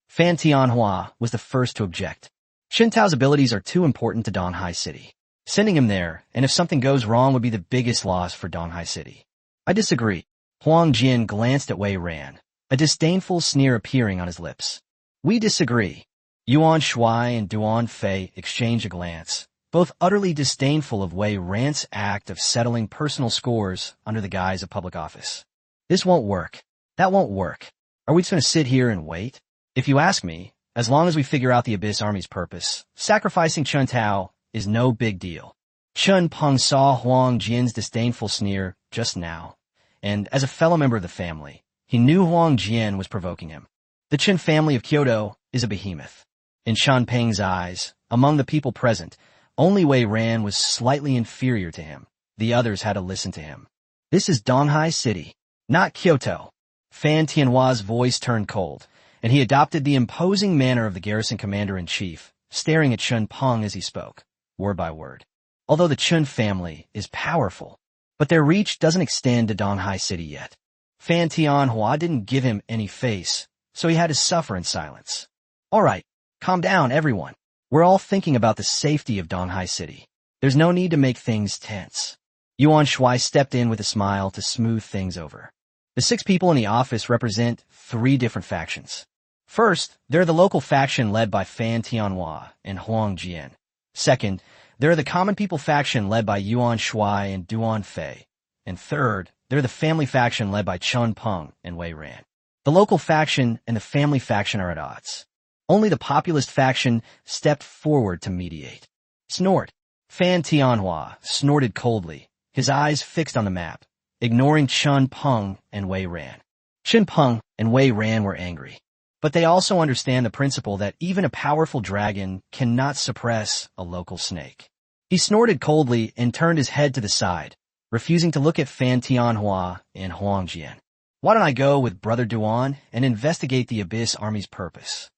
Fan Tianhua was the first to object. Chen Tao's abilities are too important to Donghai City. Sending him there, and if something goes wrong, would be the biggest loss for Donghai City. I disagree. Huang Jin glanced at Wei Ran, a disdainful sneer appearing on his lips. We disagree. Yuan Shuai and Duan Fei exchanged a glance, both utterly disdainful of Wei Ran's act of settling personal scores under the guise of public office. This won't work. That won't work. Are we just going to sit here and wait? If you ask me, as long as we figure out the Abyss Army's purpose, sacrificing Chen Tao is no big deal. Chun Peng saw Huang Jin's disdainful sneer just now, and as a fellow member of the family, he knew Huang Jin was provoking him. The Chen family of Kyoto is a behemoth. In Chun Peng's eyes, among the people present, only Wei Ran was slightly inferior to him. The others had to listen to him. This is Donghai City, not Kyoto. Fan Tianhua's voice turned cold, and he adopted the imposing manner of the garrison commander-in-chief, staring at Chun Peng as he spoke, word by word. Although the Chun family is powerful, but their reach doesn't extend to Donghai City yet. Fan Tianhua didn't give him any face, so he had to suffer in silence. All right, calm down, everyone. We're all thinking about the safety of Donghai City. There's no need to make things tense. Yuan Shuai stepped in with a smile to smooth things over. The 6 people in the office represent 3 different factions. First, there are the local faction led by Fan Tianhua and Huang Jin. Second, there are the common people faction led by Yuan Shuai and Duan Fei. And third, there are the family faction led by Chun Peng and Wei Ran. The local faction and the family faction are at odds. Only the populist faction stepped forward to mediate. Snort. Fan Tianhua snorted coldly, his eyes fixed on the map, ignoring Chun Peng and Wei Ran. Chun Peng and Wei Ran were angry, but they also understand the principle that even a powerful dragon cannot suppress a local snake. He snorted coldly and turned his head to the side, refusing to look at Fan Tianhua and Huang Jin. Why don't I go with Brother Duan and investigate the Abyss Army's purpose?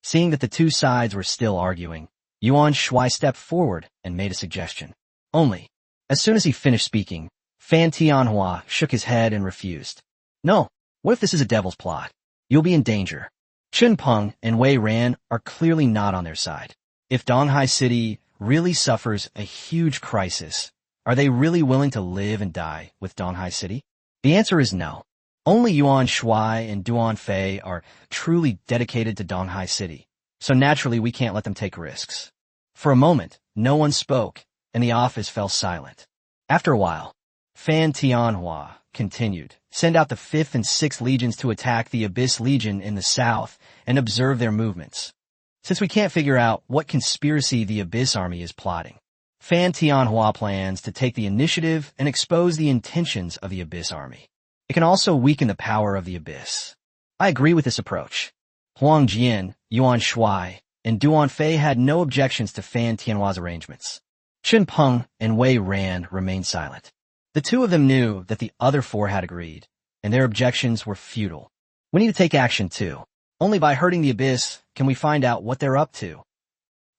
Seeing that the 2 sides were still arguing, Yuan Shuai stepped forward and made a suggestion. Only, as soon as he finished speaking, Fan Tianhua shook his head and refused. No, what if this is a devil's plot? You'll be in danger. Chun Peng and Wei Ran are clearly not on their side. If Donghai City really suffers a huge crisis, are they really willing to live and die with Donghai City? The answer is no. Only Yuan Shuai and Duan Fei are truly dedicated to Donghai City, so naturally we can't let them take risks. For a moment, no one spoke, and the office fell silent. After a while, Fan Tianhua continued, "Send out the 5th and 6th Legions to attack the Abyss Legion in the south and observe their movements. Since we can't figure out what conspiracy the Abyss Army is plotting, Fan Tianhua plans to take the initiative and expose the intentions of the Abyss Army. It can also weaken the power of the Abyss." I agree with this approach. Huang Jian, Yuan Shuai, and Duan Fei had no objections to Fan Tianhua's arrangements. Chen Peng and Wei Ran remained silent. The two of them knew that the other four had agreed, and their objections were futile. We need to take action too. Only by hurting the Abyss can we find out what they're up to.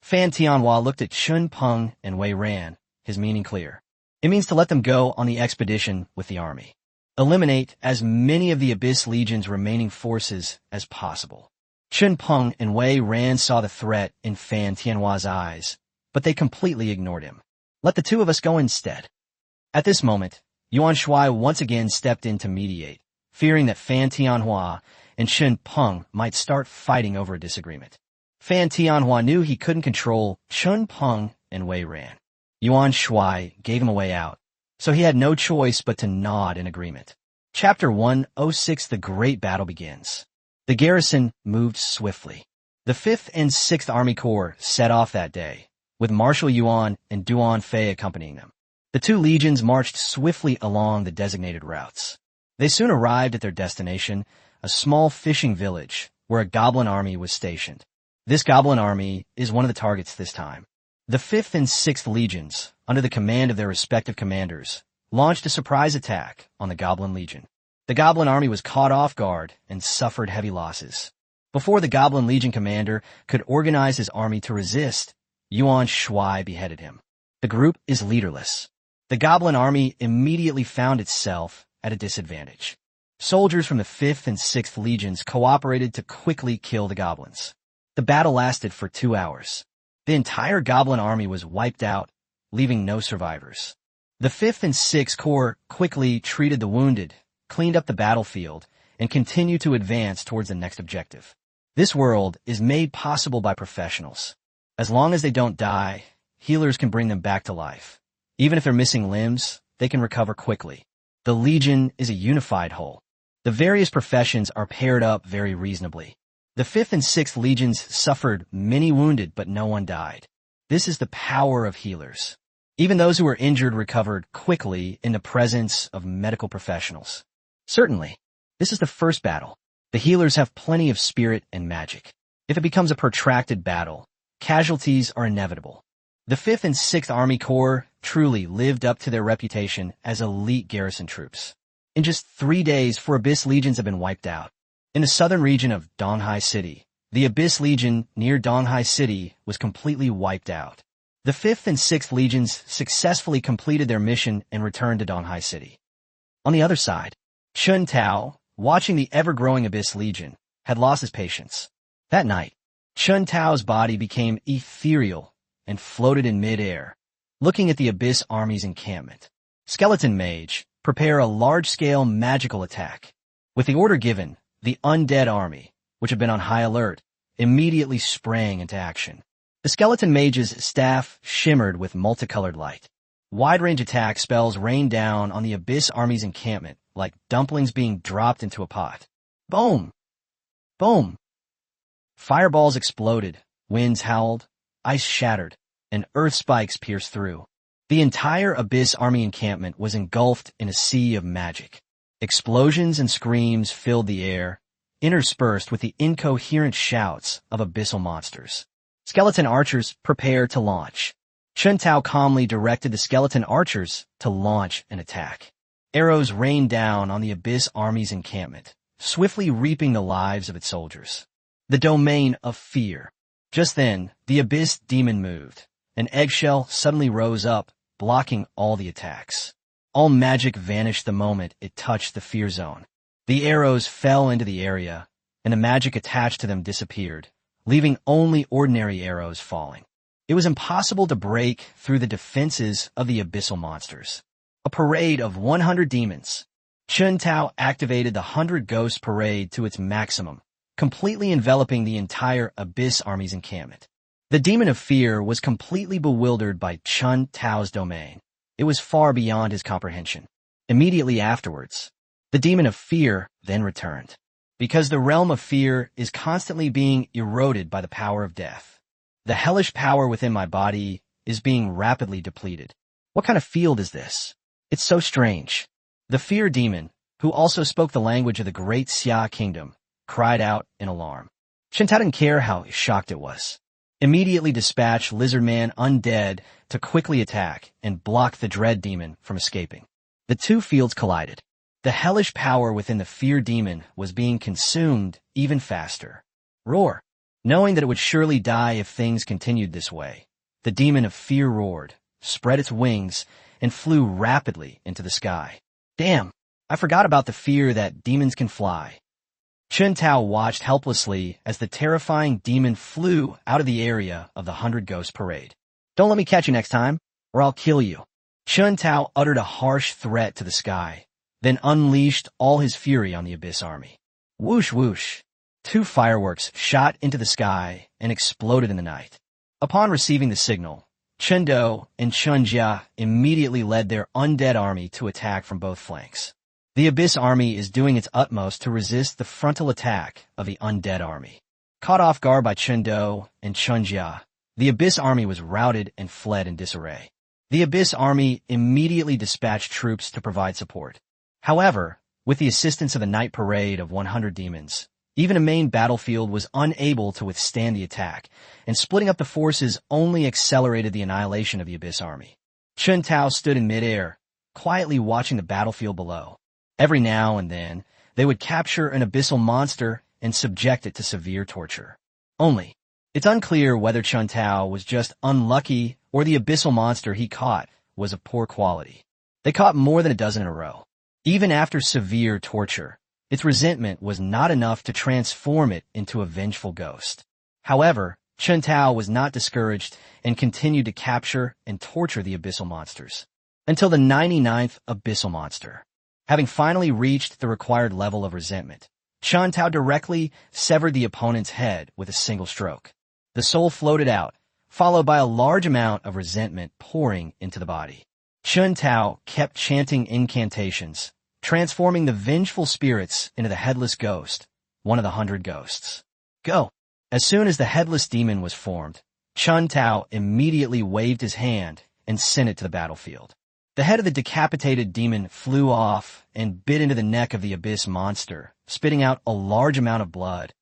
Fan Tianhua looked at Chen Peng and Wei Ran, his meaning clear. It means to let them go on the expedition with the army. Eliminate as many of the Abyss Legion's remaining forces as possible. Chen Peng and Wei Ran saw the threat in Fan Tianhua's eyes, but they completely ignored him. Let the two of us go instead. At this moment, Yuan Shuai once again stepped in to mediate, fearing that Fan Tianhua and Chen Peng might start fighting over a disagreement. Fan Tianhua knew he couldn't control Chen Peng and Wei Ran. Yuan Shuai gave him a way out, so he had no choice but to nod in agreement. Chapter 106 The Great Battle begins. The garrison moved swiftly. The 5th and 6th Army Corps set off that day, with Marshal Yuan and Duan Fei accompanying them. The two legions marched swiftly along the designated routes. They soon arrived at their destination, a small fishing village where a goblin army was stationed. This goblin army is one of the targets this time. The 5th and 6th Legions, under the command of their respective commanders, launched a surprise attack on the Goblin Legion. The Goblin army was caught off guard and suffered heavy losses. Before the Goblin Legion commander could organize his army to resist, Yuan Shuai beheaded him. The group is leaderless. The Goblin army immediately found itself at a disadvantage. Soldiers from the 5th and 6th Legions cooperated to quickly kill the goblins. The battle lasted for 2 hours. The entire Goblin army was wiped out, leaving no survivors. The 5th and 6th Corps quickly treated the wounded, cleaned up the battlefield, and continued to advance towards the next objective. This world is made possible by professionals. As long as they don't die, healers can bring them back to life. Even if they're missing limbs, they can recover quickly. The Legion is a unified whole. The various professions are paired up very reasonably. The 5th and 6th Legions suffered many wounded, but no one died. This is the power of healers. Even those who were injured recovered quickly in the presence of medical professionals. Certainly, this is the first battle. The healers have plenty of spirit and magic. If it becomes a protracted battle, casualties are inevitable. The 5th and 6th Army Corps truly lived up to their reputation as elite garrison troops. In just 3 days, 4 Abyss Legions have been wiped out. In the southern region of Donghai City, the Abyss Legion near Donghai City was completely wiped out. The 5th and 6th Legions successfully completed their mission and returned to Donghai City. On the other side, Chun Tao, watching the ever-growing Abyss Legion, had lost his patience. That night, Chun Tao's body became ethereal and floated in mid-air, looking at the Abyss Army's encampment. Skeleton Mage, prepare a large-scale magical attack. With the order given, the Undead Army, which had been on high alert, immediately sprang into action. The Skeleton Mage's staff shimmered with multicolored light. Wide-range attack spells rained down on the Abyss Army's encampment like dumplings being dropped into a pot. Boom! Boom! Fireballs exploded, winds howled, ice shattered, and earth spikes pierced through. The entire Abyss Army encampment was engulfed in a sea of magic. Explosions and screams filled the air, interspersed with the incoherent shouts of abyssal monsters. Skeleton archers prepared to launch. Chun Tao calmly directed the skeleton archers to launch an attack. Arrows rained down on the Abyss Army's encampment, swiftly reaping the lives of its soldiers. The domain of fear. Just then, the Abyss demon moved. An eggshell suddenly rose up, blocking all the attacks. All magic vanished the moment it touched the fear zone. The arrows fell into the area, and the magic attached to them disappeared, leaving only ordinary arrows falling. It was impossible to break through the defenses of the abyssal monsters. A parade of 100 demons, Chun Tao activated the 100 Ghost Parade to its maximum, completely enveloping the entire Abyss Army's encampment. The Demon of Fear was completely bewildered by Chun Tao's domain. It was far beyond his comprehension. Immediately afterwards, the Demon of Fear then returned. Because the realm of fear is constantly being eroded by the power of death. The hellish power within my body is being rapidly depleted. What kind of field is this? It's so strange. The fear demon, who also spoke the language of the great Xia kingdom, cried out in alarm. Chun Tao didn't care how shocked it was. Immediately dispatched Lizard Man Undead to quickly attack and block the dread demon from escaping. The two fields collided. The hellish power within the fear demon was being consumed even faster. Roar! Knowing that it would surely die if things continued this way, the demon of fear roared, spread its wings, and flew rapidly into the sky. Damn! I forgot about the fear that demons can fly. Chun Tao watched helplessly as the terrifying demon flew out of the area of the 100 Ghost Parade. Don't let me catch you next time, or I'll kill you. Chun Tao uttered a harsh threat to the sky, then unleashed all his fury on the Abyss Army. Whoosh whoosh. Two fireworks shot into the sky and exploded in the night. Upon receiving the signal, Chun Do and Chun Jia immediately led their undead army to attack from both flanks. The Abyss Army is doing its utmost to resist the frontal attack of the undead army. Caught off guard by Chun Do and Chun Jia, the Abyss Army was routed and fled in disarray. The Abyss Army immediately dispatched troops to provide support. However, with the assistance of a night parade of 100 demons, even a main battlefield was unable to withstand the attack, and splitting up the forces only accelerated the annihilation of the Abyss Army. Chun Tao stood in midair, quietly watching the battlefield below. Every now and then, they would capture an abyssal monster and subject it to severe torture. Only, it's unclear whether Chun Tao was just unlucky or the abyssal monster he caught was of poor quality. They caught more than a dozen in a row. Even after severe torture, its resentment was not enough to transform it into a vengeful ghost. However, Chun Tao was not discouraged and continued to capture and torture the abyssal monsters until the 99th abyssal monster. Having finally reached the required level of resentment, Chun Tao directly severed the opponent's head with a single stroke. The soul floated out, followed by a large amount of resentment pouring into the body. Chun Tao kept chanting incantations, transforming the vengeful spirits into the headless ghost, one of the 100 ghosts. Go! As soon as the headless demon was formed, Chun Tao immediately waved his hand and sent it to the battlefield. The head of the decapitated demon flew off and bit into the neck of the abyss monster, spitting out a large amount of blood,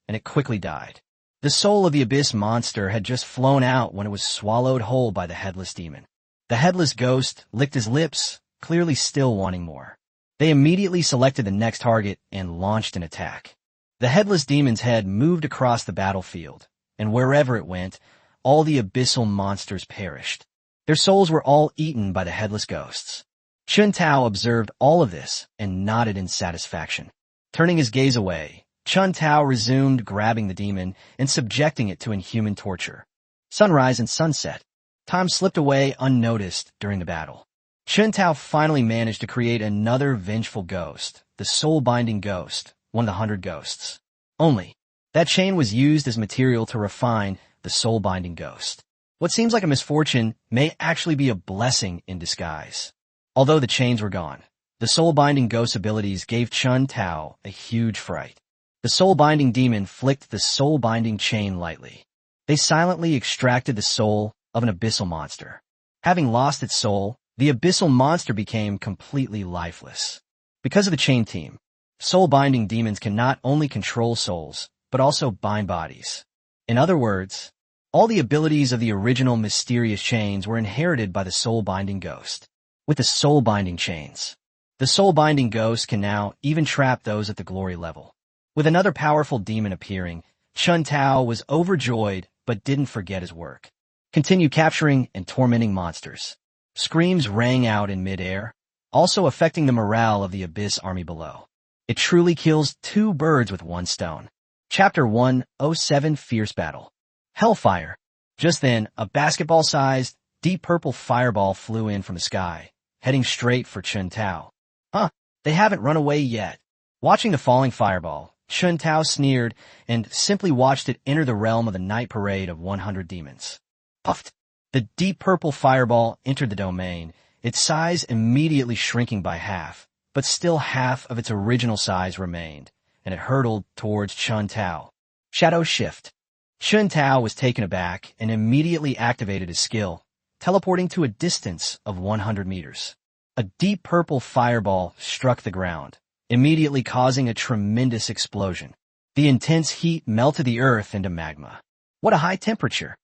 and it quickly died. The soul of the abyss monster had just flown out when it was swallowed whole by the headless demon. The headless ghost licked his lips, clearly still wanting more. They immediately selected the next target and launched an attack. The headless demon's head moved across the battlefield, and wherever it went, all the abyssal monsters perished. Their souls were all eaten by the headless ghosts. Chun Tao observed all of this and nodded in satisfaction. Turning his gaze away, Chun Tao resumed grabbing the demon and subjecting it to inhuman torture. Sunrise and sunset. Time slipped away unnoticed during the battle. Chun Tao finally managed to create another vengeful ghost, the soul-binding ghost, one of the 100 ghosts. Only, that chain was used as material to refine the soul-binding ghost. What seems like a misfortune may actually be a blessing in disguise. Although the chains were gone, the soul-binding ghost abilities gave Chun Tao a huge fright. The soul-binding demon flicked the soul-binding chain lightly. They silently extracted the soul of an abyssal monster. Having lost its soul, the abyssal monster became completely lifeless. Because of the chain team, soul-binding demons can not only control souls, but also bind bodies. In other words, all the abilities of the original mysterious chains were inherited by the soul-binding ghost. With the soul-binding chains, the soul-binding ghost can now even trap those at the glory level. With another powerful demon appearing, Chun Tao was overjoyed but didn't forget his work. Continue capturing and tormenting monsters. Screams rang out in midair, also affecting the morale of the Abyss Army below. It truly kills two birds with one stone. Chapter 107 Fierce Battle. Hellfire. Just then, a basketball-sized, deep purple fireball flew in from the sky, heading straight for Chun Tao. Huh, They haven't run away yet. Watching the falling fireball, Chun Tao sneered and simply watched it enter the realm of the night parade of 100 demons. Puffed! The deep purple fireball entered the domain, its size immediately shrinking by half, but still half of its original size remained, and it hurtled towards Chun Tao. Shadow Shift. Chun Tao was taken aback and immediately activated his skill, teleporting to a distance of 100 meters. A deep purple fireball struck the ground, immediately causing a tremendous explosion. The intense heat melted the earth into magma. What a high temperature!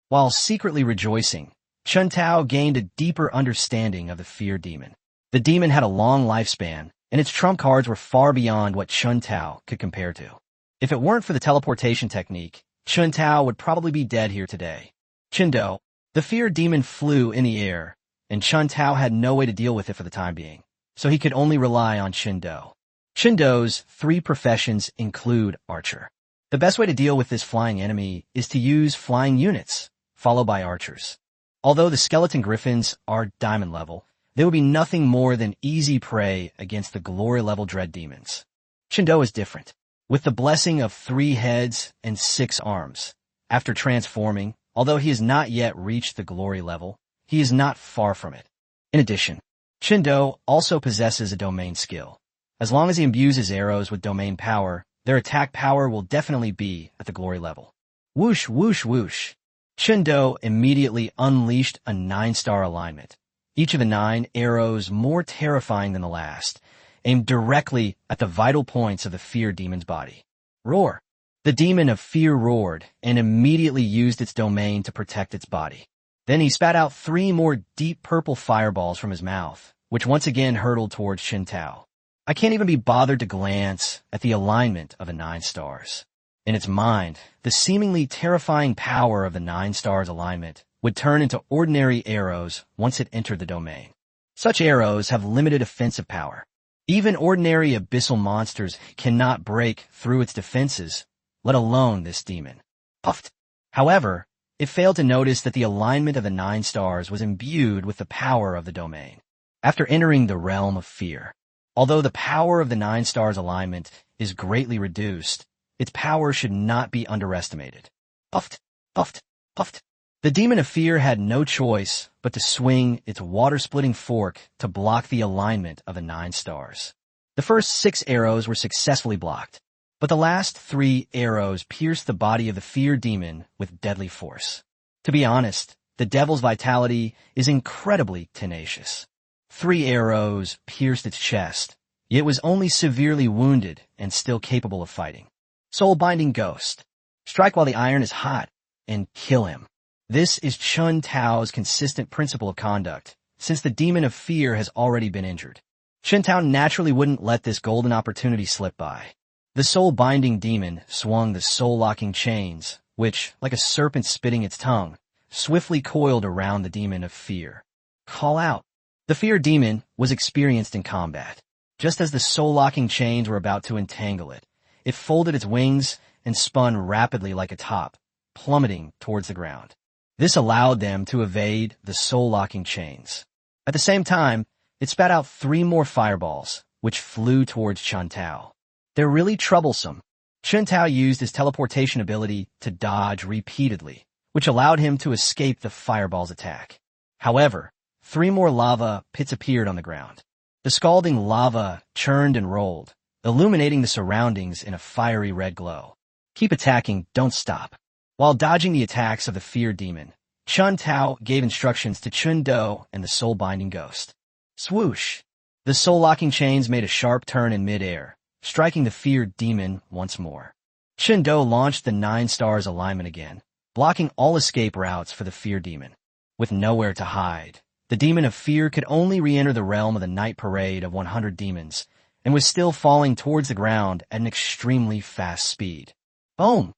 While secretly rejoicing, Chun Tao gained a deeper understanding of the fear demon. The demon had a long lifespan, and its trump cards were far beyond what Chun Tao could compare to. If it weren't for the teleportation technique, Chun Tao would probably be dead here today. Chindo, the fear demon, flew in the air, and Chun Tao had no way to deal with it for the time being, so he could only rely on Chindo. Chindo's 3 professions include archer. The best way to deal with this flying enemy is to use flying units, followed by archers. Although the skeleton griffins are diamond level, they would be nothing more than easy prey against the glory level dread demons. Chindo is different. With the blessing of 3 heads and 6 arms, after transforming, although he has not yet reached the glory level, he is not far from it. In addition, Chindo also possesses a domain skill. As long as he imbues his arrows with domain power, their attack power will definitely be at the glory level. Whoosh, whoosh, whoosh. Chindo immediately unleashed a 9-star alignment. Each of the 9 arrows, more terrifying than the last, aimed directly at the vital points of the fear demon's body. Roar! The demon of fear roared and immediately used its domain to protect its body. Then he spat out 3 more deep purple fireballs from his mouth, which once again hurtled towards Chun Tao. I can't even be bothered to glance at the alignment of the 9 stars. In its mind, the seemingly terrifying power of the 9 stars alignment would turn into ordinary arrows once it entered the domain. Such arrows have limited offensive power. Even ordinary abyssal monsters cannot break through its defenses, let alone this demon. Puffed! However, it failed to notice that the alignment of the 9 stars was imbued with the power of the domain. After entering the realm of fear, although the power of the 9 stars alignment is greatly reduced, its power should not be underestimated. Puffed! Puffed! Puffed! The demon of fear had no choice but to swing its water-splitting fork to block the alignment of the 9 stars. The first 6 arrows were successfully blocked, but the last 3 arrows pierced the body of the fear demon with deadly force. To be honest, the devil's vitality is incredibly tenacious. 3 arrows pierced its chest, yet it was only severely wounded and still capable of fighting. Soul-binding ghost. Strike while the iron is hot, and kill him. This is Chun Tao's consistent principle of conduct, since the demon of fear has already been injured. Chun Tao naturally wouldn't let this golden opportunity slip by. The soul-binding demon swung the soul-locking chains, which, like a serpent spitting its tongue, swiftly coiled around the demon of fear. Call out. The fear demon was experienced in combat. Just as the soul-locking chains were about to entangle it, it folded its wings and spun rapidly like a top, plummeting towards the ground. This allowed them to evade the soul-locking chains. At the same time, it spat out 3 more fireballs, which flew towards Chun Tao. They're really troublesome. Chun Tao used his teleportation ability to dodge repeatedly, which allowed him to escape the fireball's attack. However, 3 more lava pits appeared on the ground. The scalding lava churned and rolled, illuminating the surroundings in a fiery red glow. Keep attacking, don't stop. While dodging the attacks of the fear demon, Chun Tao gave instructions to Chun Do and the soul-binding ghost. Swoosh! The soul-locking chains made a sharp turn in mid-air, striking the fear demon once more. Chun Do launched the 9 stars alignment again, blocking all escape routes for the fear demon. With nowhere to hide, the demon of fear could only re-enter the realm of the night parade of 100 demons, and was still falling towards the ground at an extremely fast speed. Boom!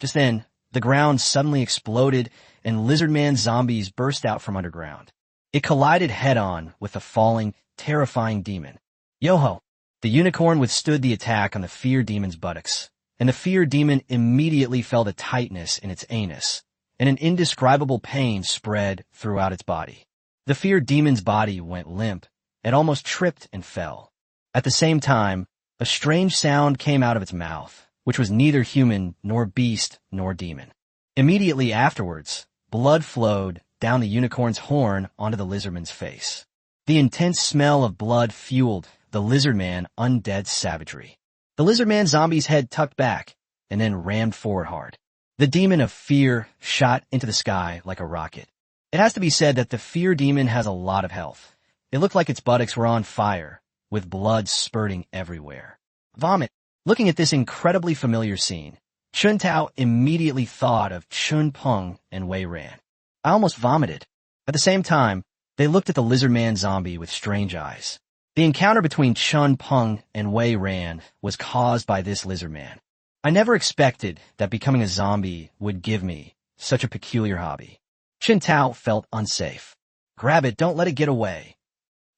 Just then, the ground suddenly exploded and lizard-man zombies burst out from underground. It collided head-on with the falling, terrifying demon. Yo-ho! The unicorn withstood the attack on the fear demon's buttocks, and the fear demon immediately felt a tightness in its anus, and an indescribable pain spread throughout its body. The fear demon's body went limp, and almost tripped and fell. At the same time, a strange sound came out of its mouth, which was neither human nor beast nor demon. Immediately afterwards, blood flowed down the unicorn's horn onto the lizardman's face. The intense smell of blood fueled the lizardman undead savagery. The lizardman zombie's head tucked back and then rammed forward hard. The demon of fear shot into the sky like a rocket. It has to be said that the fear demon has a lot of health. It looked like its buttocks were on fire, with blood spurting everywhere. Vomit. Looking at this incredibly familiar scene, Chun Tao immediately thought of Chun Peng and Wei Ran. I almost vomited. At the same time, they looked at the lizardman zombie with strange eyes. The encounter between Chun Peng and Wei Ran was caused by this lizardman. I never expected that becoming a zombie would give me such a peculiar hobby. Chun Tao felt unsafe. Grab it, don't let it get away.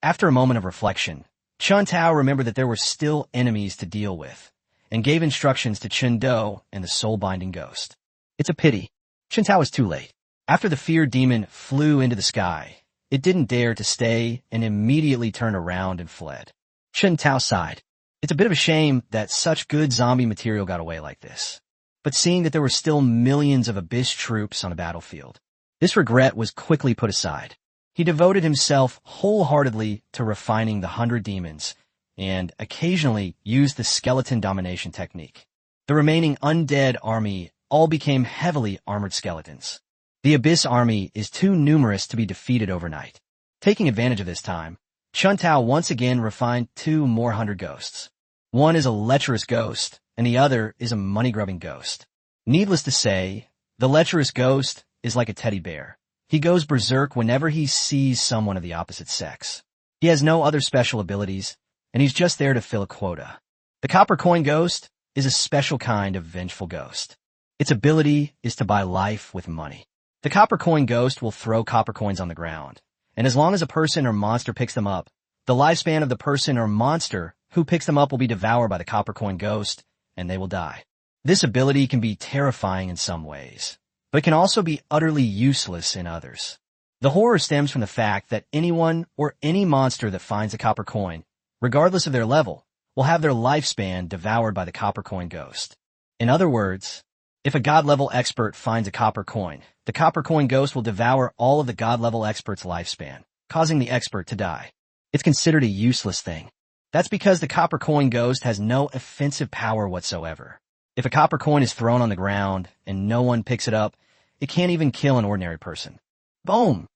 After a moment of reflection, Chun Tao remembered that there were still enemies to deal with, and gave instructions to Chun Do and the soul-binding ghost. It's a pity. Chun Tao was too late. After the fear demon flew into the sky, it didn't dare to stay and immediately turned around and fled. Chun Tao sighed. It's a bit of a shame that such good zombie material got away like this. But seeing that there were still millions of Abyss troops on the battlefield, this regret was quickly put aside. He devoted himself wholeheartedly to refining the 100 demons and occasionally used the skeleton domination technique. The remaining undead army all became heavily armored skeletons. The Abyss army is too numerous to be defeated overnight. Taking advantage of this time, Chun Tao once again refined 2 more 100 ghosts. One is a lecherous ghost, and the other is a money-grubbing ghost. Needless to say, the lecherous ghost is like a teddy bear. He goes berserk whenever he sees someone of the opposite sex. He has no other special abilities, and he's just there to fill a quota. The copper coin ghost is a special kind of vengeful ghost. Its ability is to buy life with money. The copper coin ghost will throw copper coins on the ground, and as long as a person or monster picks them up, the lifespan of the person or monster who picks them up will be devoured by the copper coin ghost, and they will die. This ability can be terrifying in some ways, but it can also be utterly useless in others. The horror stems from the fact that anyone or any monster that finds a copper coin, regardless of their level, will have their lifespan devoured by the copper coin ghost. In other words, if a god-level expert finds a copper coin, the copper coin ghost will devour all of the god-level expert's lifespan, causing the expert to die. It's considered a useless thing. That's because the copper coin ghost has no offensive power whatsoever. If a copper coin is thrown on the ground and no one picks it up, it can't even kill an ordinary person. Boom!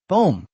Boom!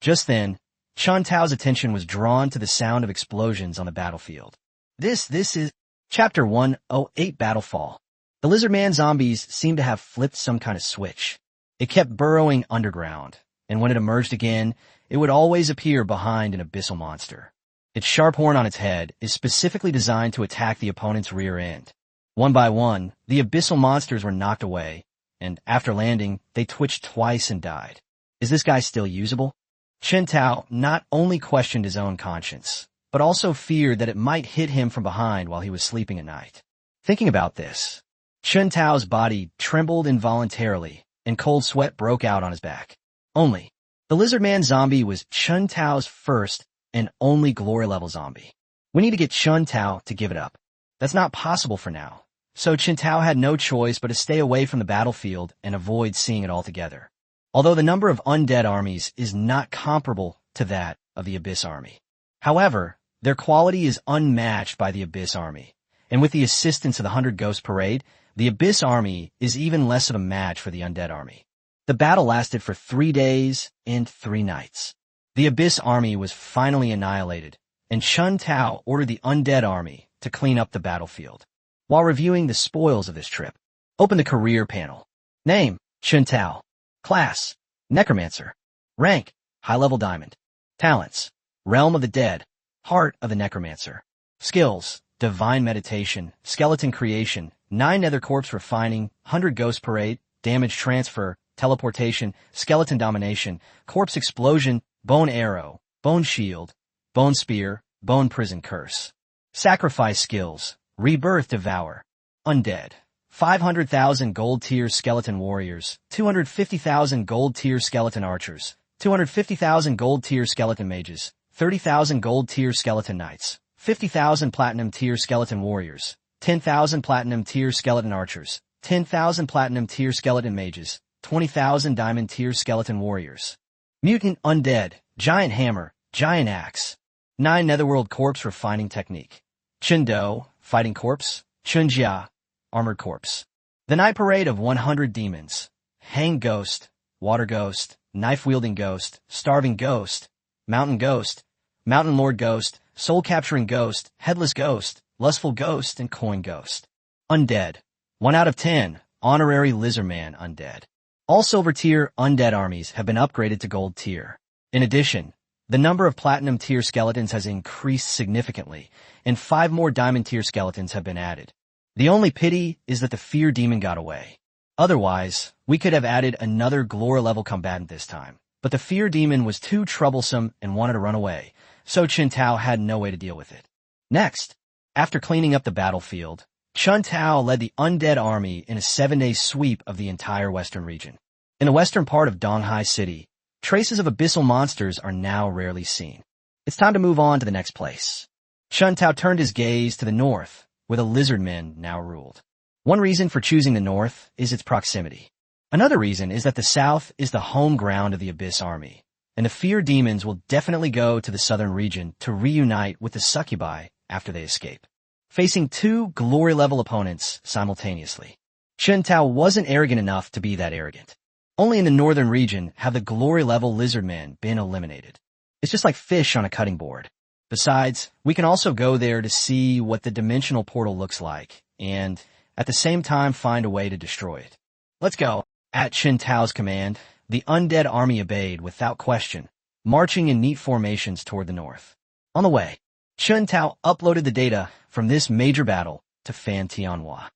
Just then, Chun Tao's attention was drawn to the sound of explosions on the battlefield. This is Chapter 108 Battlefall. The Lizardman zombies seemed to have flipped some kind of switch. It kept burrowing underground, and when it emerged again, it would always appear behind an abyssal monster. Its sharp horn on its head is specifically designed to attack the opponent's rear end. One by one, the abyssal monsters were knocked away, and after landing, they twitched twice and died. Is this guy still usable? Chun Tao not only questioned his own conscience, but also feared that it might hit him from behind while he was sleeping at night. Thinking about this, Chun Tao's body trembled involuntarily, and cold sweat broke out on his back. Only, the Lizardman zombie was Chun Tao's first and only glory level zombie. We need to get Chun Tao to give it up. That's not possible for now, so Chun Tao had no choice but to stay away from the battlefield and avoid seeing it altogether. Although the number of undead armies is not comparable to that of the Abyss army. However, their quality is unmatched by the Abyss army, and with the assistance of the 100 Ghost Parade, the Abyss army is even less of a match for the undead army. The battle lasted for 3 days and 3 nights. The Abyss army was finally annihilated, and Chun Tao ordered the undead army to clean up the battlefield. While reviewing the spoils of this trip, open the career panel. Name, Chun Tao. Class, Necromancer. Rank, High-level Diamond. Talents, Realm of the Dead, Heart of the Necromancer. Skills, Divine Meditation, Skeleton Creation, 9 Nether Corpse Refining, 100 Ghost Parade, Damage Transfer, Teleportation, Skeleton Domination, Corpse Explosion, Bone Arrow, Bone Shield, Bone Spear, Bone Prison Curse. Sacrifice Skills, Rebirth Devour, Undead. 500,000 gold tier skeleton warriors, 250,000 gold tier skeleton archers, 250,000 gold tier skeleton mages, 30,000 gold tier skeleton knights, 50,000 platinum tier skeleton warriors, 10,000 platinum tier skeleton archers, 10,000 platinum tier skeleton mages, 20,000 diamond tier skeleton warriors. Mutant undead, giant hammer, giant axe. 9 netherworld corpse refining technique. Chendo, fighting corpse. Chunjia, armored corpse. The night parade of 100 demons. Hang ghost, water ghost, knife-wielding ghost, starving ghost, mountain lord ghost, soul-capturing ghost, headless ghost, lustful ghost, and coin ghost. Undead. 1 out of 10, honorary lizardman undead. All silver tier undead armies have been upgraded to gold tier. In addition, the number of platinum tier skeletons has increased significantly, and 5 more diamond tier skeletons have been added. The only pity is that the fear demon got away. Otherwise, we could have added another glory level combatant this time, but the fear demon was too troublesome and wanted to run away, so Chen Tao had no way to deal with it. Next, after cleaning up the battlefield, Chen Tao led the undead army in a 7-day sweep of the entire western region. In the western part of Donghai City, traces of abyssal monsters are now rarely seen. It's time to move on to the next place. Chen Tao turned his gaze to the north, where the lizard men now ruled. One reason for choosing the north is its proximity. Another reason is that the south is the home ground of the Abyss army, and the fear demons will definitely go to the southern region to reunite with the succubi after they escape, facing 2 glory-level opponents simultaneously. Chen Tao wasn't arrogant enough to be that arrogant. Only in the northern region have the glory-level lizardmen been eliminated. It's just like fish on a cutting board. Besides, we can also go there to see what the dimensional portal looks like, and at the same time find a way to destroy it. Let's go. At Chen Tao's command, the undead army obeyed without question, marching in neat formations toward the north. On the way, Chen Tao uploaded the data from this major battle to Fan Tianhua.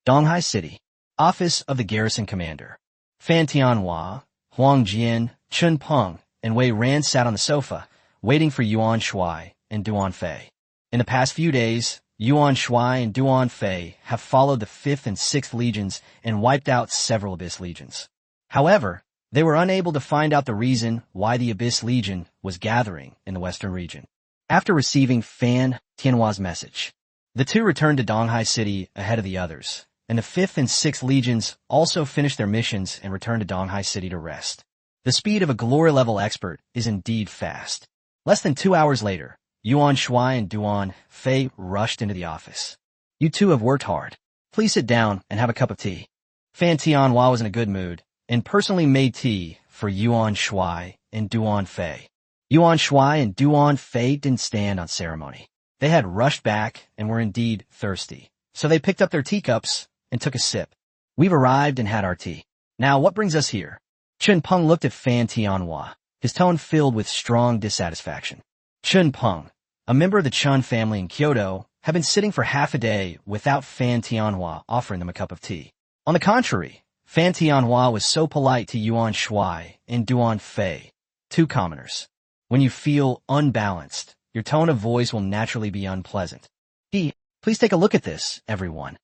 Donghai City, Office of the Garrison Commander. Fan Tianhua, Huang Jian, Chen Peng, and Wei Ran sat on the sofa, waiting for Yuan Shuai and Duan Fei. In the past few days, Yuan Shuai and Duan Fei have followed the 5th and 6th legions and wiped out several Abyss legions. However, they were unable to find out the reason why the Abyss Legion was gathering in the western region. After receiving Fan Tianhua's message, the 2 returned to Donghai City ahead of the others, and the 5th and 6th legions also finished their missions and returned to Donghai City to rest. The speed of a glory-level expert is indeed fast. Less than 2 hours later, Yuan Shuai and Duan Fei rushed into the office. You 2 have worked hard. Please sit down and have a cup of tea. Fan Tianhua was in a good mood and personally made tea for Yuan Shuai and Duan Fei. Yuan Shuai and Duan Fei didn't stand on ceremony. They had rushed back and were indeed thirsty, so they picked up their teacups and took a sip. We've arrived and had our tea. Now what brings us here? Chen Peng looked at Fan Tianhua, his tone filled with strong dissatisfaction. Chen Peng, a member of the Chen family in Kyoto, had been sitting for half a day without Fan Tianhua offering them a cup of tea. On the contrary, Fan Tianhua was so polite to Yuan Shuai and Duan Fei, 2 commoners. When you feel unbalanced, your tone of voice will naturally be unpleasant. Please take a look at this, everyone.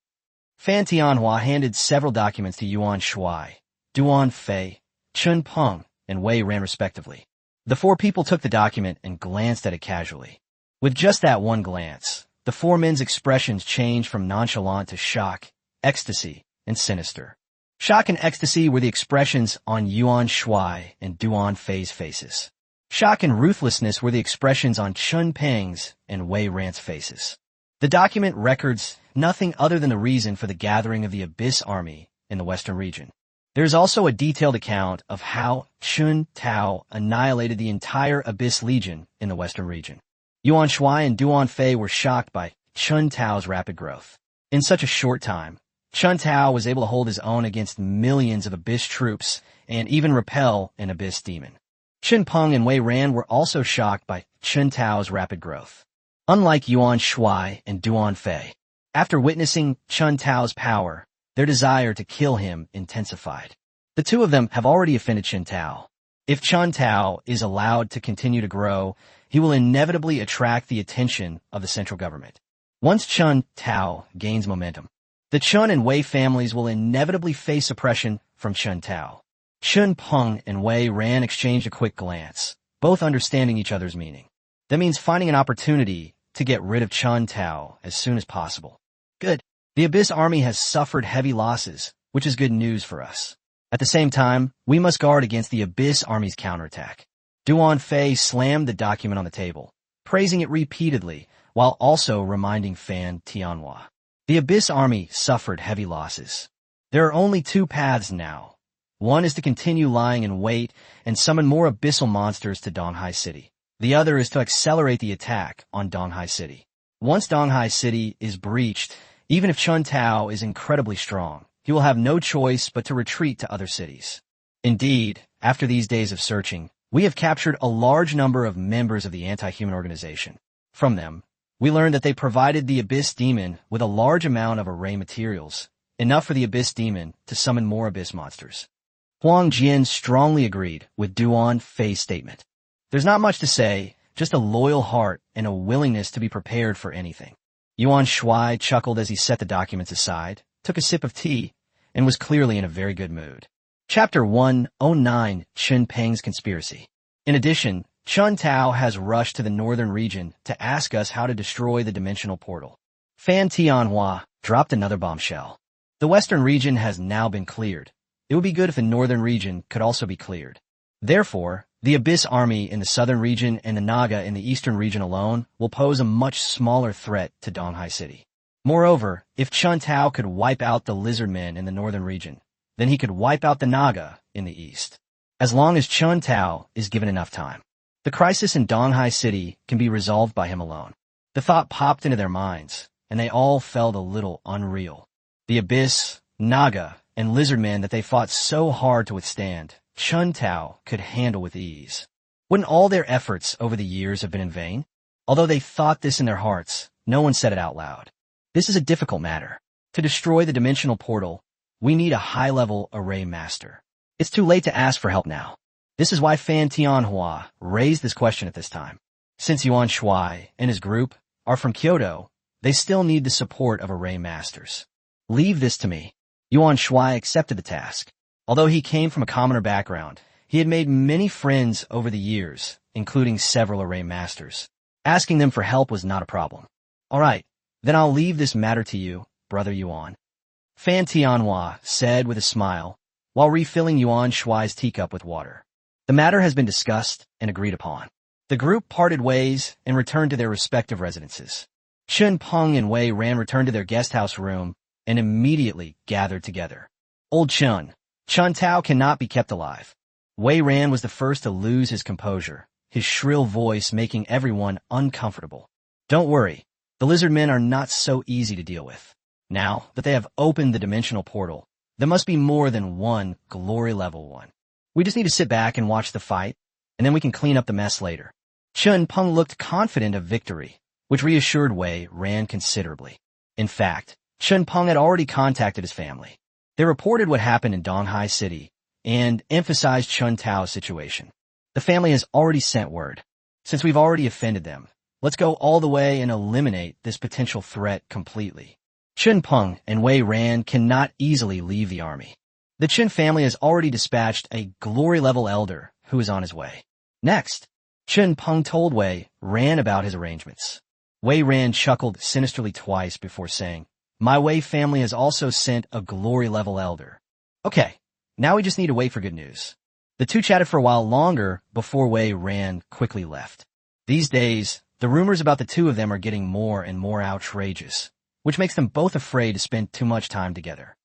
Fan Tianhua handed several documents to Yuan Shuai, Duan Fei, Chen Peng, and Wei Ran respectively. The 4 people took the document and glanced at it casually. With just that one glance, the 4 men's expressions changed from nonchalant to shock, ecstasy, and sinister. Shock and ecstasy were the expressions on Yuan Shuai and Duan Fei's faces. Shock and ruthlessness were the expressions on Chen Peng's and Wei Ran's faces. The document records nothing other than the reason for the gathering of the Abyss army in the western region. There is also a detailed account of how Chen Tao annihilated the entire Abyss Legion in the western region. Yuan Shuai and Duan Fei were shocked by Chen Tao's rapid growth. In such a short time, Chen Tao was able to hold his own against millions of Abyss troops and even repel an Abyss demon. Chen Peng and Wei Ran were also shocked by Chen Tao's rapid growth. Unlike Yuan Shuai and Duan Fei, after witnessing Chen Tao's power, their desire to kill him intensified. The 2 of them have already offended Chen Tao. If Chen Tao is allowed to continue to grow, he will inevitably attract the attention of the central government. Once Chen Tao gains momentum, the Chen and Wei families will inevitably face oppression from Chen Tao. Chen Peng and Wei Ran exchanged a quick glance, both understanding each other's meaning. That means finding an opportunity to get rid of Chun Tao as soon as possible. Good. The Abyss army has suffered heavy losses, which is good news for us. At the same time, we must guard against the Abyss army's counterattack. Duan Fei slammed the document on the table, praising it repeatedly, while also reminding Fan Tianhua. The Abyss army suffered heavy losses. There are only two paths now. One is to continue lying in wait and summon more abyssal monsters to Donghai City. The other is to accelerate the attack on Donghai City. Once Donghai City is breached, even if Chun Tao is incredibly strong, he will have no choice but to retreat to other cities. Indeed, after these days of searching, we have captured a large number of members of the anti-human organization. From them, we learned that they provided the Abyss Demon with a large amount of array materials, enough for the Abyss Demon to summon more Abyss monsters. Huang Jian strongly agreed with Duan Fei's statement. There's not much to say, just a loyal heart and a willingness to be prepared for anything. Yuan Shuai chuckled as he set the documents aside, took a sip of tea, and was clearly in a very good mood. Chapter 109, Chun Peng's Conspiracy. In addition, Chun Tao has rushed to the northern region to ask us how to destroy the dimensional portal. Fan Tianhua dropped another bombshell. The western region has now been cleared. It would be good if the northern region could also be cleared. Therefore, the Abyss army in the southern region and the Naga in the eastern region alone will pose a much smaller threat to Donghai City. Moreover, if Chun Tao could wipe out the lizard men in the northern region, then he could wipe out the Naga in the east. As long as Chun Tao is given enough time, the crisis in Donghai City can be resolved by him alone. The thought popped into their minds, and they all felt a little unreal. The Abyss, Naga, and lizard men that they fought so hard to withstand, Chun Tao could handle with ease. Wouldn't all their efforts over the years have been in vain? Although they thought this in their hearts, no one said it out loud. This is a difficult matter. To destroy the dimensional portal, we need a high-level array master. It's too late to ask for help now. This is why Fan Tianhua raised this question at this time. Since Yuan Shuai and his group are from Kyoto, they still need the support of array masters. Leave this to me. Yuan Shuai accepted the task. Although he came from a commoner background, he had made many friends over the years, including several array masters. Asking them for help was not a problem. All right, then I'll leave this matter to you, Brother Yuan. Fan Tianhua said with a smile, while refilling Yuan Shuai's teacup with water. The matter has been discussed and agreed upon. The group parted ways and returned to their respective residences. Chun Peng and Wei Ran returned to their guesthouse room and immediately gathered together. Old Chun Tao cannot be kept alive. Wei Ran was the first to lose his composure, his shrill voice making everyone uncomfortable. Don't worry, the lizard men are not so easy to deal with. Now that they have opened the dimensional portal, there must be more than one glory level one. We just need to sit back and watch the fight, and then we can clean up the mess later. Chun Peng looked confident of victory, which reassured Wei Ran considerably. In fact, Chun Peng had already contacted his family. They reported what happened in Donghai City and emphasized Chun Tao's situation. The family has already sent word. Since we've already offended them, let's go all the way and eliminate this potential threat completely. Chun Peng and Wei Ran cannot easily leave the army. The Chun family has already dispatched a glory-level elder who is on his way. Next, Chun Peng told Wei Ran about his arrangements. Wei Ran chuckled sinisterly twice before saying, My Wei family has also sent a glory-level elder. Okay, now we just need to wait for good news. The two chatted for a while longer before Wei Ran quickly left. These days, the rumors about the two of them are getting more and more outrageous, which makes them both afraid to spend too much time together.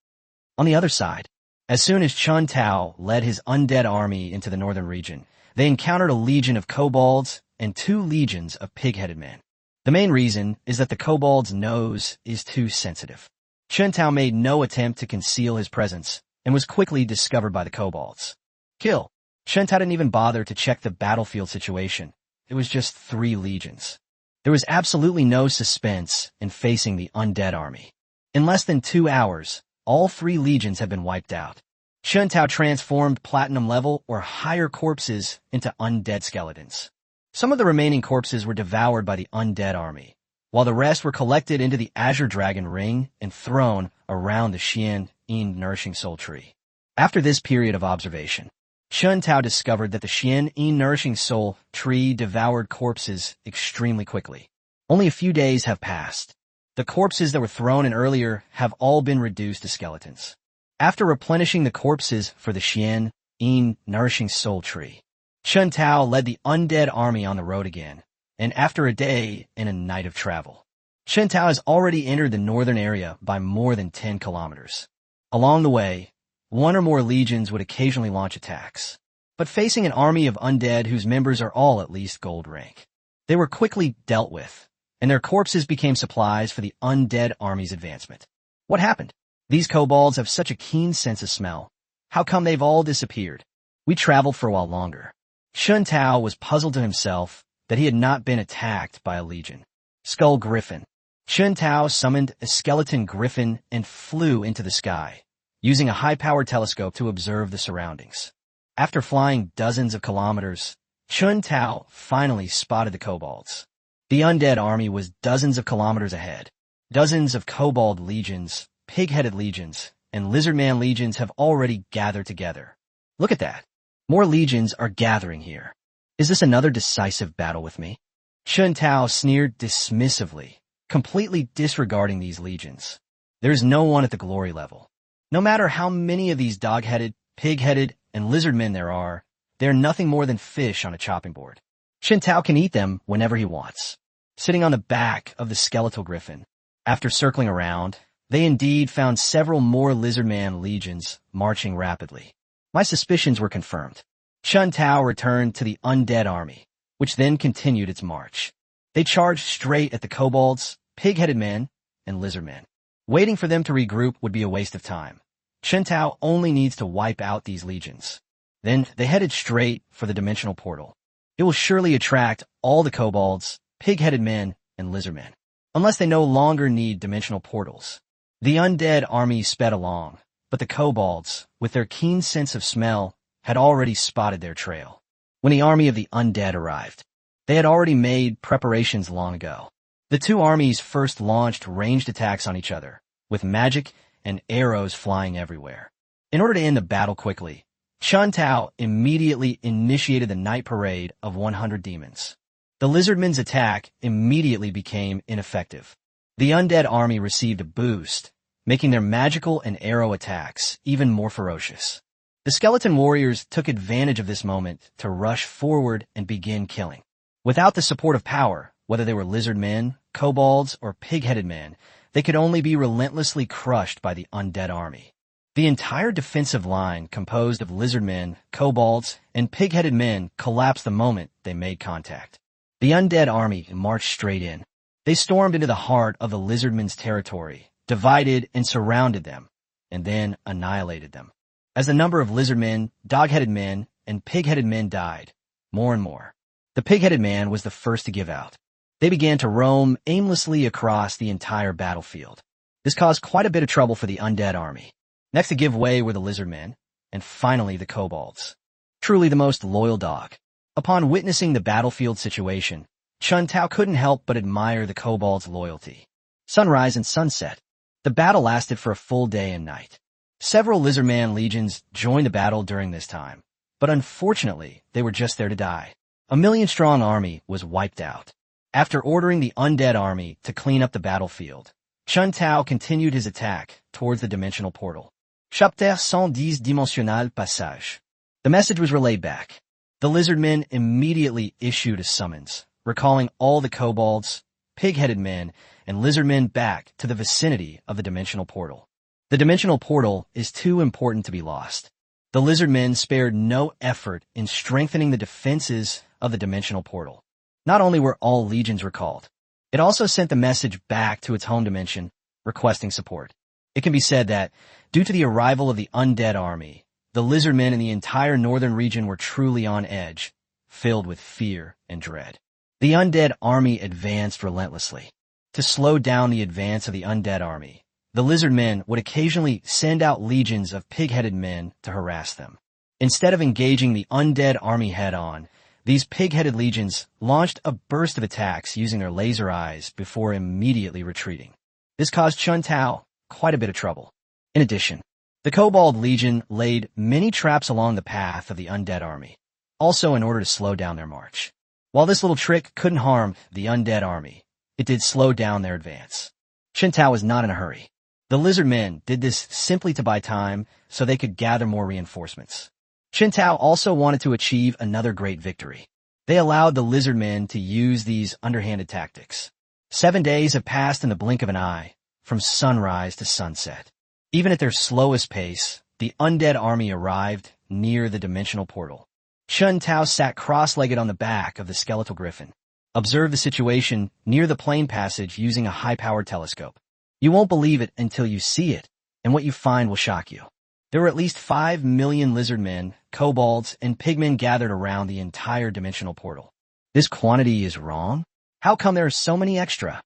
On the other side, as soon as Chun Tao led his undead army into the northern region, they encountered a legion of kobolds and 2 legions of pig-headed men. The main reason is that the kobold's nose is too sensitive. Chun Tao made no attempt to conceal his presence and was quickly discovered by the kobolds. Kill. Chun Tao didn't even bother to check the battlefield situation. It was just 3 legions. There was absolutely no suspense in facing the undead army. In less than 2 hours, all 3 legions had been wiped out. Chun Tao transformed platinum-level or higher corpses into undead skeletons. Some of the remaining corpses were devoured by the undead army, while the rest were collected into the Azure Dragon Ring and thrown around the Xian Yin Nourishing Soul Tree. After this period of observation, Chun Tao discovered that the Xian Yin Nourishing Soul tree devoured corpses extremely quickly. Only a few days have passed. The corpses that were thrown in earlier have all been reduced to skeletons. After replenishing the corpses for the Xian Yin Nourishing Soul tree, Chun Tao led the undead army on the road again, and after a day and a night of travel, Chun Tao has already entered the northern area by more than 10 kilometers. Along the way, one or more legions would occasionally launch attacks, but facing an army of undead whose members are all at least gold rank, they were quickly dealt with, and their corpses became supplies for the undead army's advancement. What happened? These kobolds have such a keen sense of smell. How come they've all disappeared? We traveled for a while longer. Chun Tao was puzzled to himself that he had not been attacked by a legion. Skull Griffin. Chun Tao summoned a skeleton griffin and flew into the sky, using a high-powered telescope to observe the surroundings. After flying dozens of kilometers, Chun Tao finally spotted the kobolds. The undead army was dozens of kilometers ahead. Dozens of kobold legions, pig-headed legions, and lizardman legions have already gathered together. Look at that. More legions are gathering here. Is this another decisive battle with me? Chun Tao sneered dismissively, completely disregarding these legions. There is no one at the glory level. No matter how many of these dog-headed, pig-headed, and lizardmen there are, they are nothing more than fish on a chopping board. Chun Tao can eat them whenever he wants. Sitting on the back of the skeletal griffin, after circling around, they indeed found several more lizardman legions marching rapidly. My suspicions were confirmed. Chun Tao returned to the undead army, which then continued its march. They charged straight at the kobolds, pig-headed men, and lizardmen. Waiting for them to regroup would be a waste of time. Chun Tao only needs to wipe out these legions. Then they headed straight for the dimensional portal. It will surely attract all the kobolds, pig-headed men, and lizardmen, unless they no longer need dimensional portals. The undead army sped along, but the kobolds, with their keen sense of smell, had already spotted their trail. When the army of the undead arrived, they had already made preparations long ago. The two armies first launched ranged attacks on each other, with magic and arrows flying everywhere. In order to end the battle quickly, Chun Tao immediately initiated the night parade of 100 demons. The lizardmen's attack immediately became ineffective. The undead army received a boost, making their magical and arrow attacks even more ferocious. The skeleton warriors took advantage of this moment to rush forward and begin killing. Without the support of power, whether they were lizard men, kobolds, or pig-headed men, they could only be relentlessly crushed by the undead army. The entire defensive line, composed of lizard men, kobolds, and pig-headed men, collapsed the moment they made contact. The undead army marched straight in. They stormed into the heart of the lizardmen's territory, divided and surrounded them, and then annihilated them. As the number of lizardmen, dog-headed men, and pig-headed men died, more and more, the pig-headed man was the first to give out. They began to roam aimlessly across the entire battlefield. This caused quite a bit of trouble for the undead army. Next to give way were the lizardmen, and finally the kobolds. Truly the most loyal dog. Upon witnessing the battlefield situation, Chun Tao couldn't help but admire the kobolds' loyalty. Sunrise and sunset. The battle lasted for a full day and night. Several lizardman legions joined the battle during this time, but unfortunately, they were just there to die. A million-strong army was wiped out. After ordering the undead army to clean up the battlefield, Chun Tao continued his attack towards the dimensional portal. Chapter 110 Dimensional Passage. The message was relayed back. The lizardmen immediately issued a summons, recalling all the kobolds, pig-headed men, and lizardmen back to the vicinity of the dimensional portal. The dimensional portal is too important to be lost. The lizardmen spared no effort in strengthening the defenses of the dimensional portal. Not only were all legions recalled, it also sent the message back to its home dimension, requesting support. It can be said that, due to the arrival of the undead army, the lizardmen in the entire northern region were truly on edge, filled with fear and dread. The undead army advanced relentlessly. To slow down the advance of the undead army, the lizardmen would occasionally send out legions of pig-headed men to harass them. Instead of engaging the undead army head-on, these pig-headed legions launched a burst of attacks using their laser eyes before immediately retreating. This caused Chun Tao quite a bit of trouble. In addition, The Kobold Legion laid many traps along the path of the undead army, also in order to slow down their march. While this little trick couldn't harm the undead army, it did slow down their advance. Chen Tao was not in a hurry. The lizard men did this simply to buy time so they could gather more reinforcements. Chen Tao also wanted to achieve another great victory. They allowed the lizard men to use these underhanded tactics. 7 days have passed in the blink of an eye, from sunrise to sunset. Even at their slowest pace, the undead army arrived near the dimensional portal. Chen Tao sat cross-legged on the back of the skeletal griffin, observed the situation near the plane passage using a high-powered telescope. You won't believe it until you see it, and what you find will shock you. There were at least 5 million lizard men, kobolds, and pigmen gathered around the entire dimensional portal. This quantity is wrong? How come there are so many extra?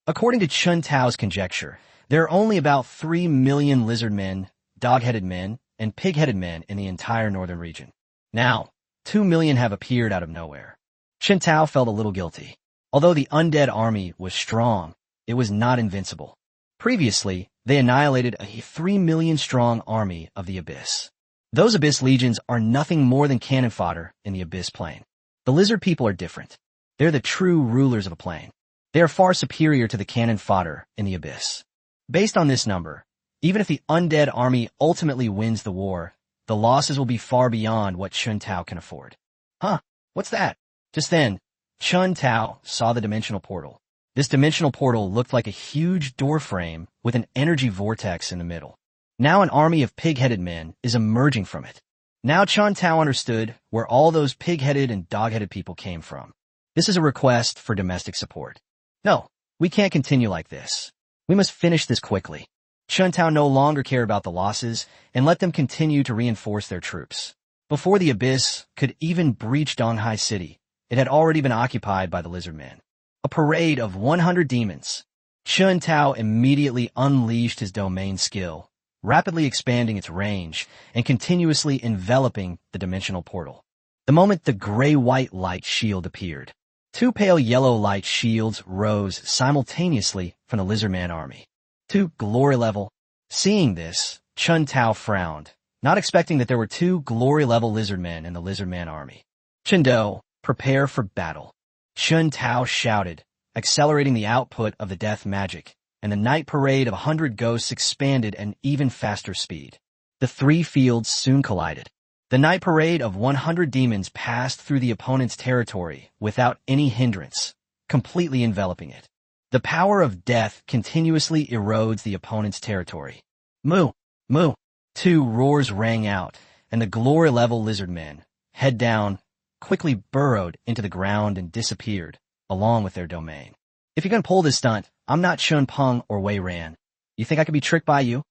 According to Chen Tao's conjecture, there are only about 3 million lizard men, dog-headed men, and pig-headed men in the entire northern region. Now, 2 million have appeared out of nowhere. Chen Tao felt a little guilty. Although the undead army was strong, it was not invincible. Previously, they annihilated a 3 million strong army of the Abyss. Those Abyss legions are nothing more than cannon fodder in the Abyss plane. The lizard people are different. They're the true rulers of a plane. They are far superior to the cannon fodder in the Abyss. Based on this number, even if the undead army ultimately wins the war, the losses will be far beyond what Chen Tao can afford. Huh, what's that? Just then, Chen Tao saw the dimensional portal. This dimensional portal looked like a huge door frame with an energy vortex in the middle. Now an army of pig-headed men is emerging from it. Now Chen Tao understood where all those pig-headed and dog-headed people came from. This is a request for domestic support. No, we can't continue like this. We must finish this quickly. Chen Tao no longer cared about the losses and let them continue to reinforce their troops. Before the Abyss could even breach Donghai City, it had already been occupied by the lizard men. A parade of 100 demons. Chen Tao immediately unleashed his domain skill, rapidly expanding its range and continuously enveloping the dimensional portal. The moment the gray-white light shield appeared, 2 pale yellow light shields rose simultaneously from the lizardman army. 2 glory level. Seeing this, Chen Tao frowned, not expecting that there were 2 glory level lizardmen in the lizardman army. Chengdou, prepare for battle. Chen Tao shouted, accelerating the output of the death magic, and the night parade of 100 ghosts expanded at an even faster speed. The 3 fields soon collided. The night parade of 100 demons passed through the opponent's territory without any hindrance, completely enveloping it. The power of death continuously erodes the opponent's territory. Moo! Moo! 2 roars rang out, and the glory-level lizard men, head down, quickly burrowed into the ground and disappeared, along with their domain. If you're gonna pull this stunt, I'm not Chun Peng or Wei Ran. You think I could be tricked by you?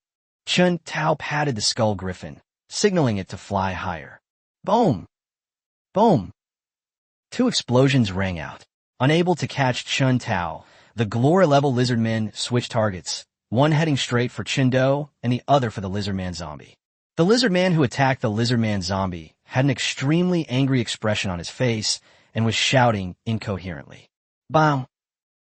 Chen Tao patted the skull griffin, signaling it to fly higher. Boom! Boom! 2 explosions rang out. Unable to catch Chen Tao, the glory-level lizard men switched targets, one heading straight for Chengdou and the other for the lizardman zombie. The lizardman who attacked the lizardman zombie had an extremely angry expression on his face and was shouting incoherently. Bam!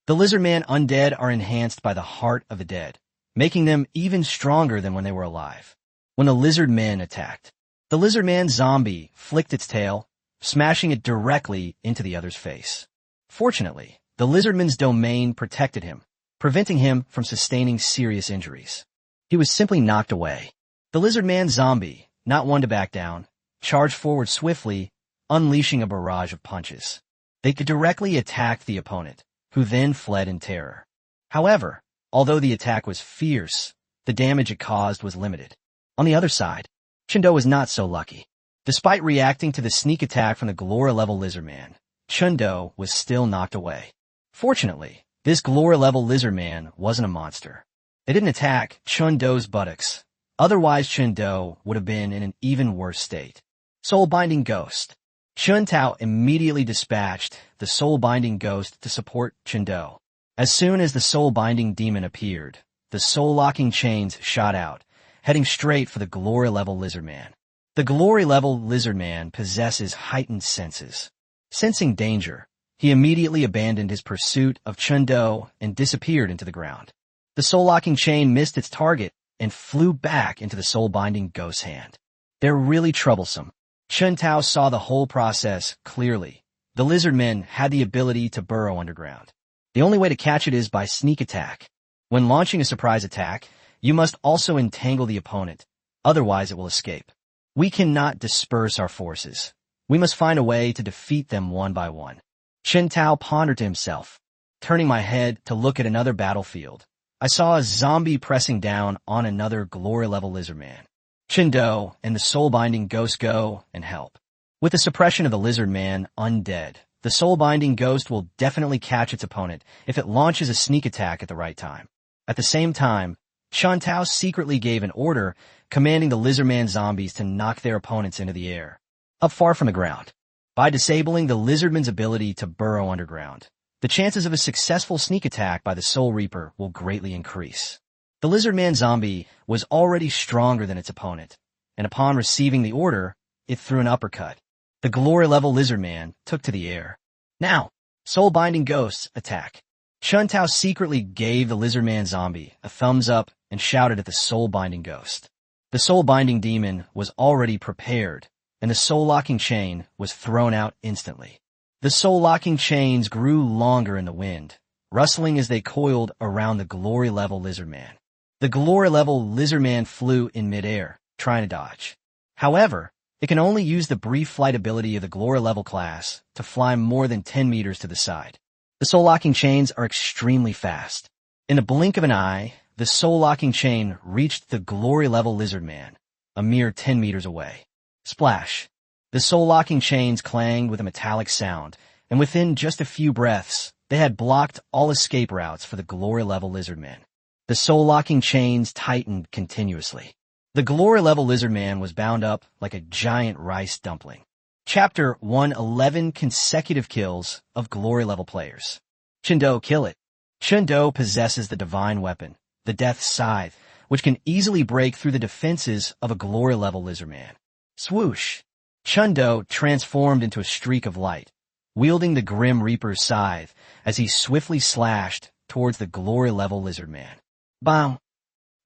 The lizardman undead are enhanced by the heart of the dead, making them even stronger than when they were alive. When the lizard men attacked, the lizardman zombie flicked its tail, smashing it directly into the other's face. Fortunately, the lizardman's domain protected him, preventing him from sustaining serious injuries. He was simply knocked away. The lizardman zombie, not one to back down, charged forward swiftly, unleashing a barrage of punches. They directly attacked the opponent, who then fled in terror. However, although the attack was fierce, the damage it caused was limited. On the other side, Chengdou was not so lucky. Despite reacting to the sneak attack from the glory-level lizardman, Chengdou was still knocked away. Fortunately, this glory-level lizardman wasn't a monster. It didn't attack Chengdou's buttocks. Otherwise, Chengdou would have been in an even worse state. Soul-binding ghost. Chen Tao immediately dispatched the soul-binding ghost to support Chengdou. As soon as the soul-binding demon appeared, the soul-locking chains shot out, heading straight for the glory-level lizardman. The glory-level lizardman possesses heightened senses. Sensing danger, he immediately abandoned his pursuit of Chengdou and disappeared into the ground. The soul-locking chain missed its target and flew back into the soul-binding ghost's hand. They're really troublesome. Chen Tao saw the whole process clearly. The lizard men had the ability to burrow underground. The only way to catch it is by sneak attack. When launching a surprise attack, you must also entangle the opponent, otherwise it will escape. We cannot disperse our forces. We must find a way to defeat them one by one. Chen Tao pondered to himself. Turning my head to look at another battlefield, I saw a zombie pressing down on another glory-level lizard man. Chen Do and the soul-binding ghost go and help. With the suppression of the lizard man undead, the soul-binding ghost will definitely catch its opponent if it launches a sneak attack at the right time. At the same time, Chen Tao secretly gave an order commanding the lizard man zombies to knock their opponents into the air, up far from the ground. By disabling the lizardman's ability to burrow underground, the chances of a successful sneak attack by the Soul Reaper will greatly increase. The lizard man zombie was already stronger than its opponent, and upon receiving the order, it threw an uppercut. The glory-level lizard man took to the air. Now, soul-binding ghosts attack. Chen Tao secretly gave the lizard man zombie a thumbs up and shouted at the soul-binding ghost. The soul-binding demon was already prepared, and the soul-locking chain was thrown out instantly. The soul-locking chains grew longer in the wind, rustling as they coiled around the glory-level lizard man. The glory-level lizard man flew in midair, trying to dodge. However, it can only use the brief flight ability of the glory-level class to fly more than 10 meters to the side. The soul-locking chains are extremely fast. In the blink of an eye, the soul-locking chain reached the glory-level lizard man, a mere 10 meters away. Splash! The soul-locking chains clanged with a metallic sound, and within just a few breaths, they had blocked all escape routes for the glory-level lizard man. The soul-locking chains tightened continuously. The glory-level lizard man was bound up like a giant rice dumpling. Chapter 111 Consecutive Kills of Glory-Level Players. Chen Do kill it. Chen Do possesses the divine weapon, the Death Scythe, which can easily break through the defenses of a glory-level lizard man. Swoosh! Chen Do transformed into a streak of light, wielding the Grim Reaper's scythe as he swiftly slashed towards the glory-level lizard man. Bam!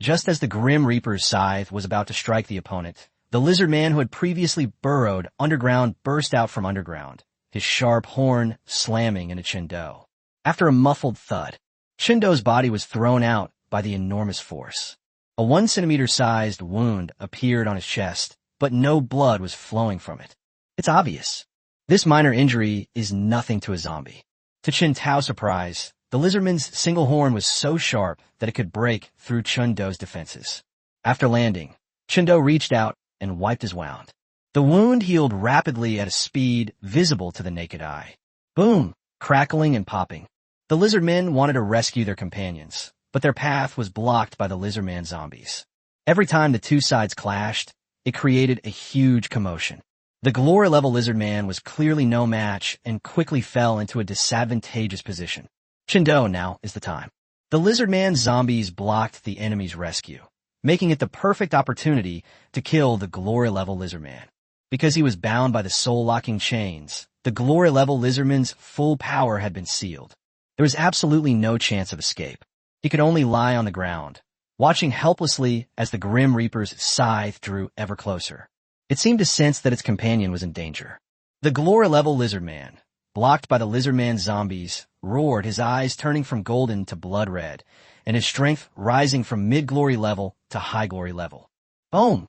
Just as the Grim Reaper's scythe was about to strike the opponent, the lizard man who had previously burrowed underground burst out from underground, his sharp horn slamming into Chen Do. After a muffled thud, Chen Do's body was thrown out by the enormous force. A 1 centimeter-sized wound appeared on his chest, but no blood was flowing from it. It's obvious. This minor injury is nothing to a zombie. To Chen Tao's surprise, the lizardman's single horn was so sharp that it could break through Chen Do's defenses. After landing, Chen Do reached out and wiped his wound. The wound healed rapidly at a speed visible to the naked eye. Boom! Crackling and popping. The lizardmen wanted to rescue their companions, but their path was blocked by the lizardman zombies. Every time the two sides clashed, it created a huge commotion. The glory-level lizard man was clearly no match and quickly fell into a disadvantageous position. Chen Do, now is the time. The lizard man zombies blocked the enemy's rescue, making it the perfect opportunity to kill the glory-level lizard man. Because he was bound by the soul-locking chains, the glory-level lizardman's full power had been sealed. There was absolutely no chance of escape. He could only lie on the ground, watching helplessly as the Grim Reaper's scythe drew ever closer. It seemed to sense that its companion was in danger. The glory-level lizard man, blocked by the lizard man zombies, roared, his eyes turning from golden to blood red, and his strength rising from mid-glory level to high-glory level. Boom!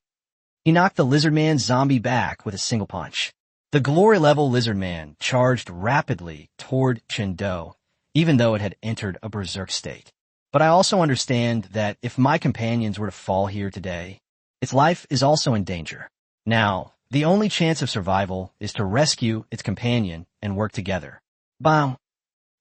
He knocked the lizard man zombie back with a single punch. The glory-level lizard man charged rapidly toward Chen Do, even though it had entered a berserk state. But I also understand that if my companions were to fall here today, its life is also in danger. Now, the only chance of survival is to rescue its companion and work together. Bam!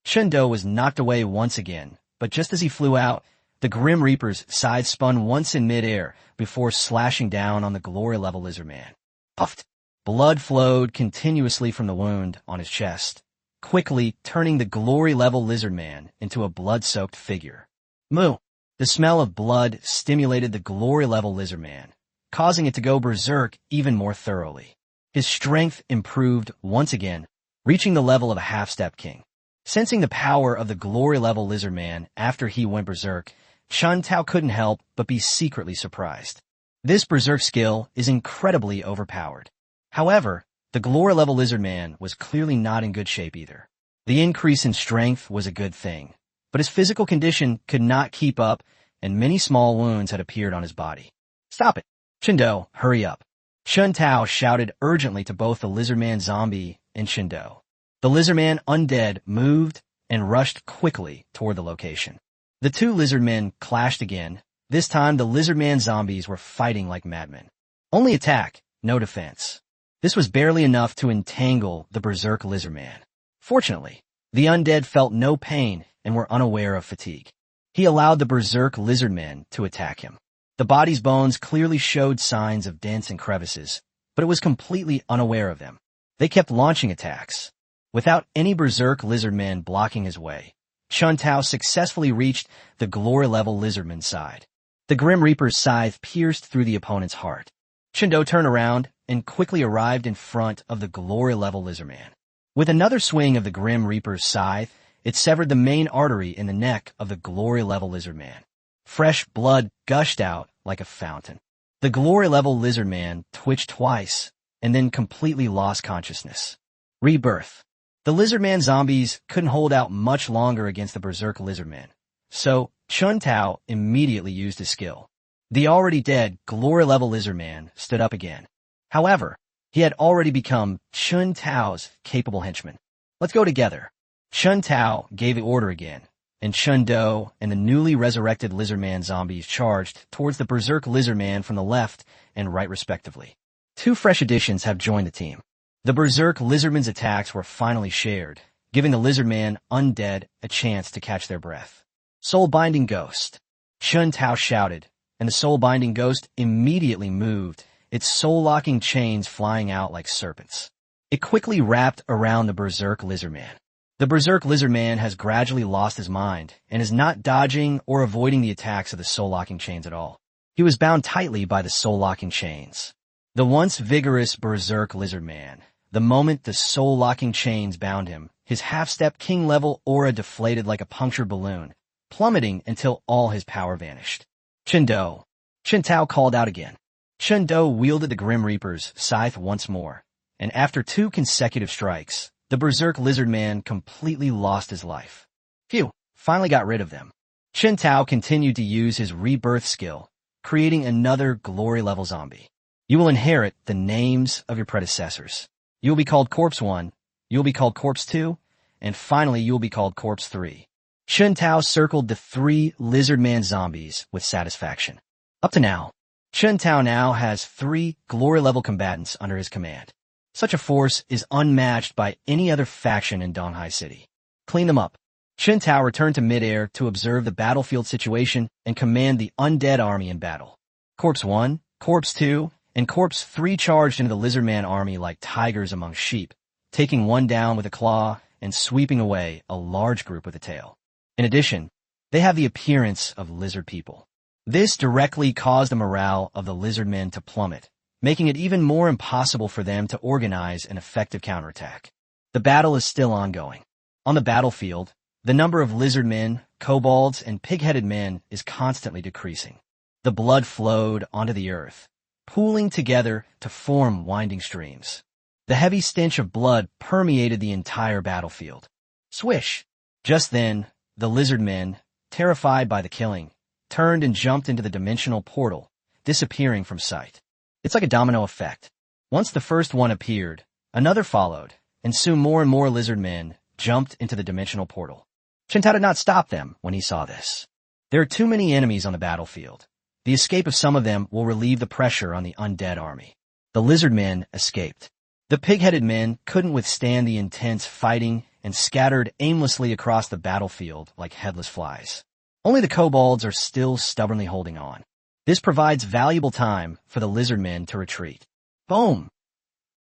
Chen Do was knocked away once again, but just as he flew out, the Grim Reaper's scythe spun once in midair before slashing down on the glory-level lizard man. Puffed! Blood flowed continuously from the wound on his chest, quickly turning the glory-level lizard man into a blood-soaked figure. Moo! The smell of blood stimulated the glory-level lizard man, causing it to go berserk even more thoroughly. His strength improved once again, reaching the level of a half-step king. Sensing the power of the glory-level lizard man after he went berserk, Chun Tao couldn't help but be secretly surprised. This berserk skill is incredibly overpowered. However, the glory-level lizard man was clearly not in good shape either. The increase in strength was a good thing, but his physical condition could not keep up, and many small wounds had appeared on his body. "Stop it! Shindo, hurry up!" Chun Tao shouted urgently to both the lizardman zombie and Shindo. The lizardman undead moved and rushed quickly toward the location. The two lizardmen clashed again. This time the lizardman zombies were fighting like madmen. Only attack, no defense. This was barely enough to entangle the berserk lizardman. Fortunately, the undead felt no pain and were unaware of fatigue. He allowed the berserk lizardmen to attack him. The body's bones clearly showed signs of dents and crevices, but it was completely unaware of them. They kept launching attacks. Without any berserk lizardmen blocking his way, Chun Tao successfully reached the glory-level lizardman's side. The Grim Reaper's scythe pierced through the opponent's heart. Shindo turned around and quickly arrived in front of the glory-level lizardman. With another swing of the Grim Reaper's scythe, it severed the main artery in the neck of the glory-level lizardman. Fresh blood gushed out like a fountain. The glory-level lizardman twitched twice and then completely lost consciousness. Rebirth. The lizardman zombies couldn't hold out much longer against the berserk lizardman, so Chun Tao immediately used his skill. The already dead glory-level lizardman stood up again. However, he had already become Chun Tao's capable henchman. "Let's go together." Chun Tao gave the order again, and Shindo and the newly resurrected lizardman zombies charged towards the berserk lizardman from the left and right respectively. Two fresh additions have joined the team. The berserk lizardman's attacks were finally shared, giving the lizardman undead a chance to catch their breath. Soul-binding ghost. Chun Tao shouted, and the soul-binding ghost immediately moved, its soul-locking chains flying out like serpents. It quickly wrapped around the berserk lizardman. The berserk lizardman has gradually lost his mind and is not dodging or avoiding the attacks of the soul-locking chains at all. He was bound tightly by the soul-locking chains. The once vigorous berserk lizardman, the moment the soul-locking chains bound him, his half-step king-level aura deflated like a punctured balloon, plummeting until all his power vanished. "Shindo." Chun Tao called out again. Shindo wielded the Grim Reaper's scythe once more, and after 2 consecutive strikes, the berserk lizardman completely lost his life. Phew, finally got rid of them. Chun Tao continued to use his rebirth skill, creating another glory-level zombie. You will inherit the names of your predecessors. You will be called Corpse 1, you will be called Corpse 2, and finally you will be called Corpse 3. Chun Tao circled the 3 lizardman zombies with satisfaction. Up to now, Chun Tao now has 3 glory-level combatants under his command. Such a force is unmatched by any other faction in Donghai City. Clean them up. Chun Tao returned to midair to observe the battlefield situation and command the undead army in battle. Corpse 1, Corpse 2, and Corpse 3 charged into the lizardman army like tigers among sheep, taking one down with a claw and sweeping away a large group with a tail. In addition, they have the appearance of lizard people. This directly caused the morale of the lizardmen to plummet, making it even more impossible for them to organize an effective counterattack. The battle is still ongoing. On the battlefield, the number of lizardmen, kobolds, and pig-headed men is constantly decreasing. The blood flowed onto the earth, pooling together to form winding streams. The heavy stench of blood permeated the entire battlefield. Swish! Just then, the lizardmen, terrified by the killing, turned and jumped into the dimensional portal, disappearing from sight. It's like a domino effect. Once the first one appeared, another followed, and soon more and more lizardmen jumped into the dimensional portal. Chun Tao did not stop them when he saw this. There are too many enemies on the battlefield. The escape of some of them will relieve the pressure on the undead army. The lizardmen escaped. The pig-headed men couldn't withstand the intense fighting and scattered aimlessly across the battlefield like headless flies. Only the kobolds are still stubbornly holding on. This provides valuable time for the lizardmen to retreat. Boom!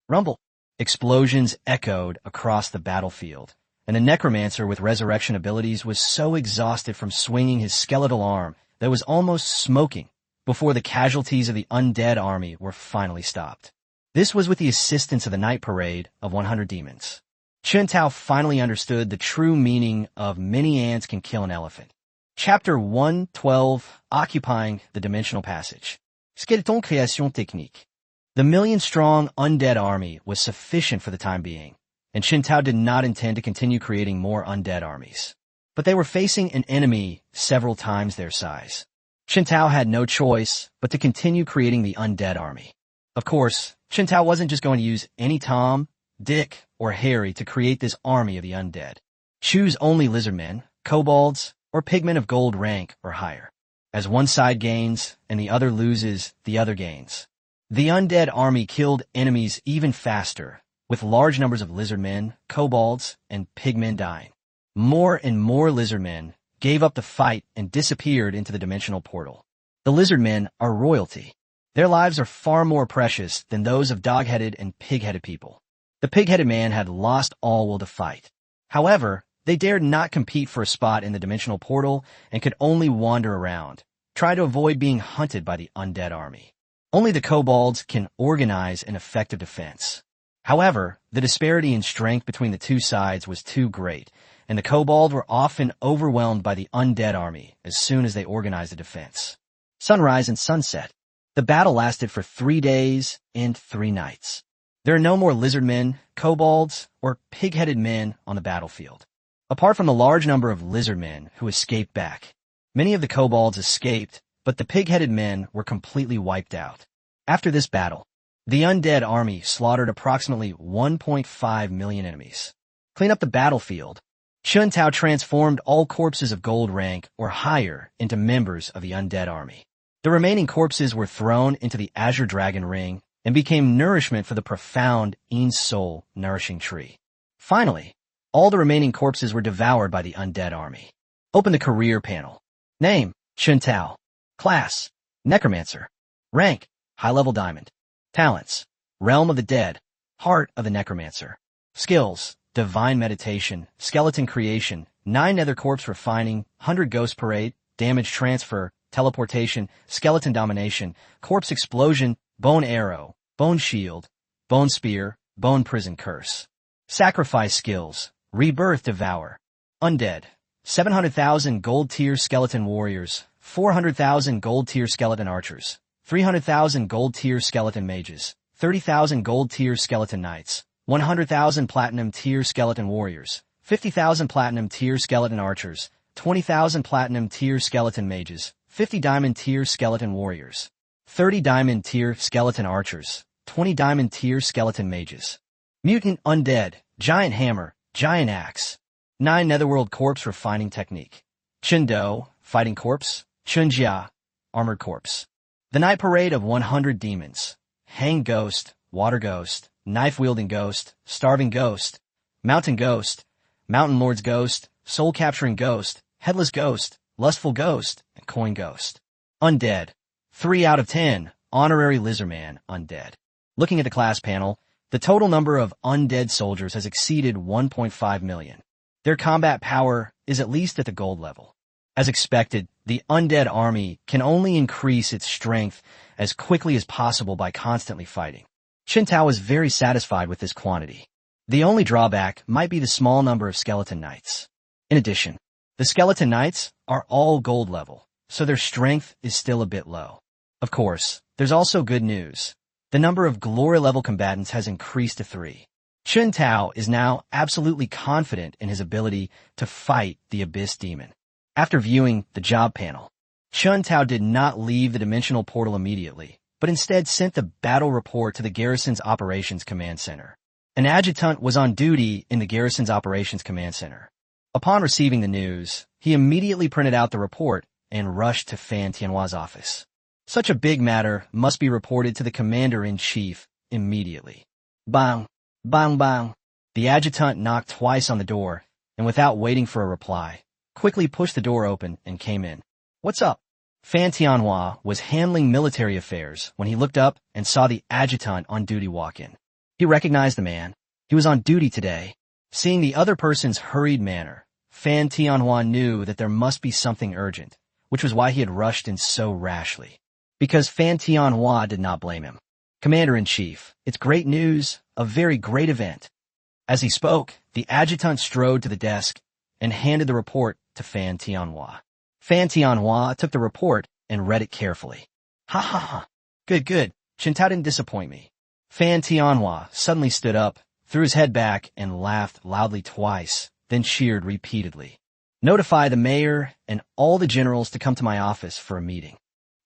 Rumble! Explosions echoed across the battlefield, and the necromancer with resurrection abilities was so exhausted from swinging his skeletal arm that it was almost smoking before the casualties of the undead army were finally stopped. This was with the assistance of the night parade of 100 demons. Chun Tao finally understood the true meaning of many ants can kill an elephant. Chapter 112, Occupying the Dimensional Passage. Skeleton Création Technique. The million-strong undead army was sufficient for the time being, and Qin did not intend to continue creating more undead armies. But they were facing an enemy several times their size. Qin had no choice but to continue creating the undead army. Of course, Qin wasn't just going to use any Tom, Dick, or Harry to create this army of the undead. Choose only lizardmen, kobolds, or pigmen of gold rank or higher. As one side gains and the other loses, the other gains. The undead army killed enemies even faster, with large numbers of lizardmen, kobolds, and pigmen dying. More and more lizardmen gave up the fight and disappeared into the dimensional portal. The lizardmen are royalty. Their lives are far more precious than those of dog-headed and pig-headed people. The pig-headed man had lost all will to fight. However, they dared not compete for a spot in the dimensional portal and could only wander around, try to avoid being hunted by the undead army. Only the kobolds can organize an effective defense. However, the disparity in strength between the two sides was too great, and the kobolds were often overwhelmed by the undead army as soon as they organized a defense. Sunrise and sunset. The battle lasted for 3 days and 3 nights. There are no more lizardmen, kobolds, or pig-headed men on the battlefield. Apart from the large number of lizardmen who escaped back, many of the kobolds escaped, but the pig-headed men were completely wiped out. After this battle, the undead army slaughtered approximately 1.5 million enemies. Clean up the battlefield. Qin transformed all corpses of gold rank or higher into members of the undead army. The remaining corpses were thrown into the Azure Dragon Ring and became nourishment for the profound Ein Soul nourishing tree. Finally, all the remaining corpses were devoured by the undead army. Open the career panel. Name, Qin. Class, Necromancer. Rank, High-level Diamond. Talents, Realm of the Dead, Heart of the Necromancer. Skills, Divine Meditation, Skeleton Creation, 9 Nether Corpse Refining, 100 Ghost Parade, Damage Transfer, Teleportation, Skeleton Domination, Corpse Explosion, Bone Arrow, Bone Shield, Bone Spear, Bone Prison Curse. Sacrifice Skills, Rebirth Devour. Undead, 700,000 Gold Tier Skeleton Warriors, 400,000 Gold Tier Skeleton Archers, 300,000 Gold Tier Skeleton Mages, 30,000 Gold Tier Skeleton Knights, 100,000 Platinum Tier Skeleton Warriors, 50,000 Platinum Tier Skeleton Archers, 20,000 Platinum Tier Skeleton Mages, 50 Diamond Tier Skeleton Warriors, 30 Diamond Tier Skeleton Archers, 20 Diamond Tier Skeleton Mages. Mutant Undead, Giant Hammer, Giant Axe. 9 Netherworld Corpse Refining Technique. Qin Fighting Corpse. Qinjia, Armored Corpse. The Night Parade of 100 Demons. Hang Ghost, Water Ghost, Knife-Wielding Ghost, Starving Ghost, Mountain Ghost, Mountain Lord's Ghost, Soul-Capturing Ghost, Headless Ghost, Lustful Ghost, and Coin Ghost. Undead. 3 out of 10, Honorary Lizardman Undead. Looking at the class panel, the total number of undead soldiers has exceeded 1.5 million. Their combat power is at least at the gold level. As expected, the undead army can only increase its strength as quickly as possible by constantly fighting. Qin is very satisfied with this quantity. The only drawback might be the small number of skeleton knights. In addition, the skeleton knights are all gold level, so their strength is still a bit low. Of course, there's also good news. The number of glory level combatants has increased to 3. Qin is now absolutely confident in his ability to fight the Abyss Demon. After viewing the job panel, Qin did not leave the dimensional portal immediately, but instead sent the battle report to the garrison's operations command center. An adjutant was on duty in the garrison's operations command center. Upon receiving the news, he immediately printed out the report and rushed to Fan Tianhua's office. Such a big matter must be reported to the commander-in-chief immediately. Bang, bang, bang. The adjutant knocked twice on the door, and without waiting for a reply, quickly pushed the door open and came in. What's up? Fan Tianhua was handling military affairs when he looked up and saw the adjutant on duty walk in. He recognized the man. He was on duty today. Seeing the other person's hurried manner, Fan Tianhua knew that there must be something urgent, which was why he had rushed in so rashly. Because Fan Tianhua did not blame him. Commander-in-Chief, it's great news, a very great event. As he spoke, the adjutant strode to the desk and handed the report to Fan Tianhua. Fan Tianhua took the report and read it carefully. Ha ha ha. Good, good. Chen Tao didn't disappoint me. Fan Tianhua suddenly stood up, threw his head back, and laughed loudly twice, then cheered repeatedly. Notify the mayor and all the generals to come to my office for a meeting.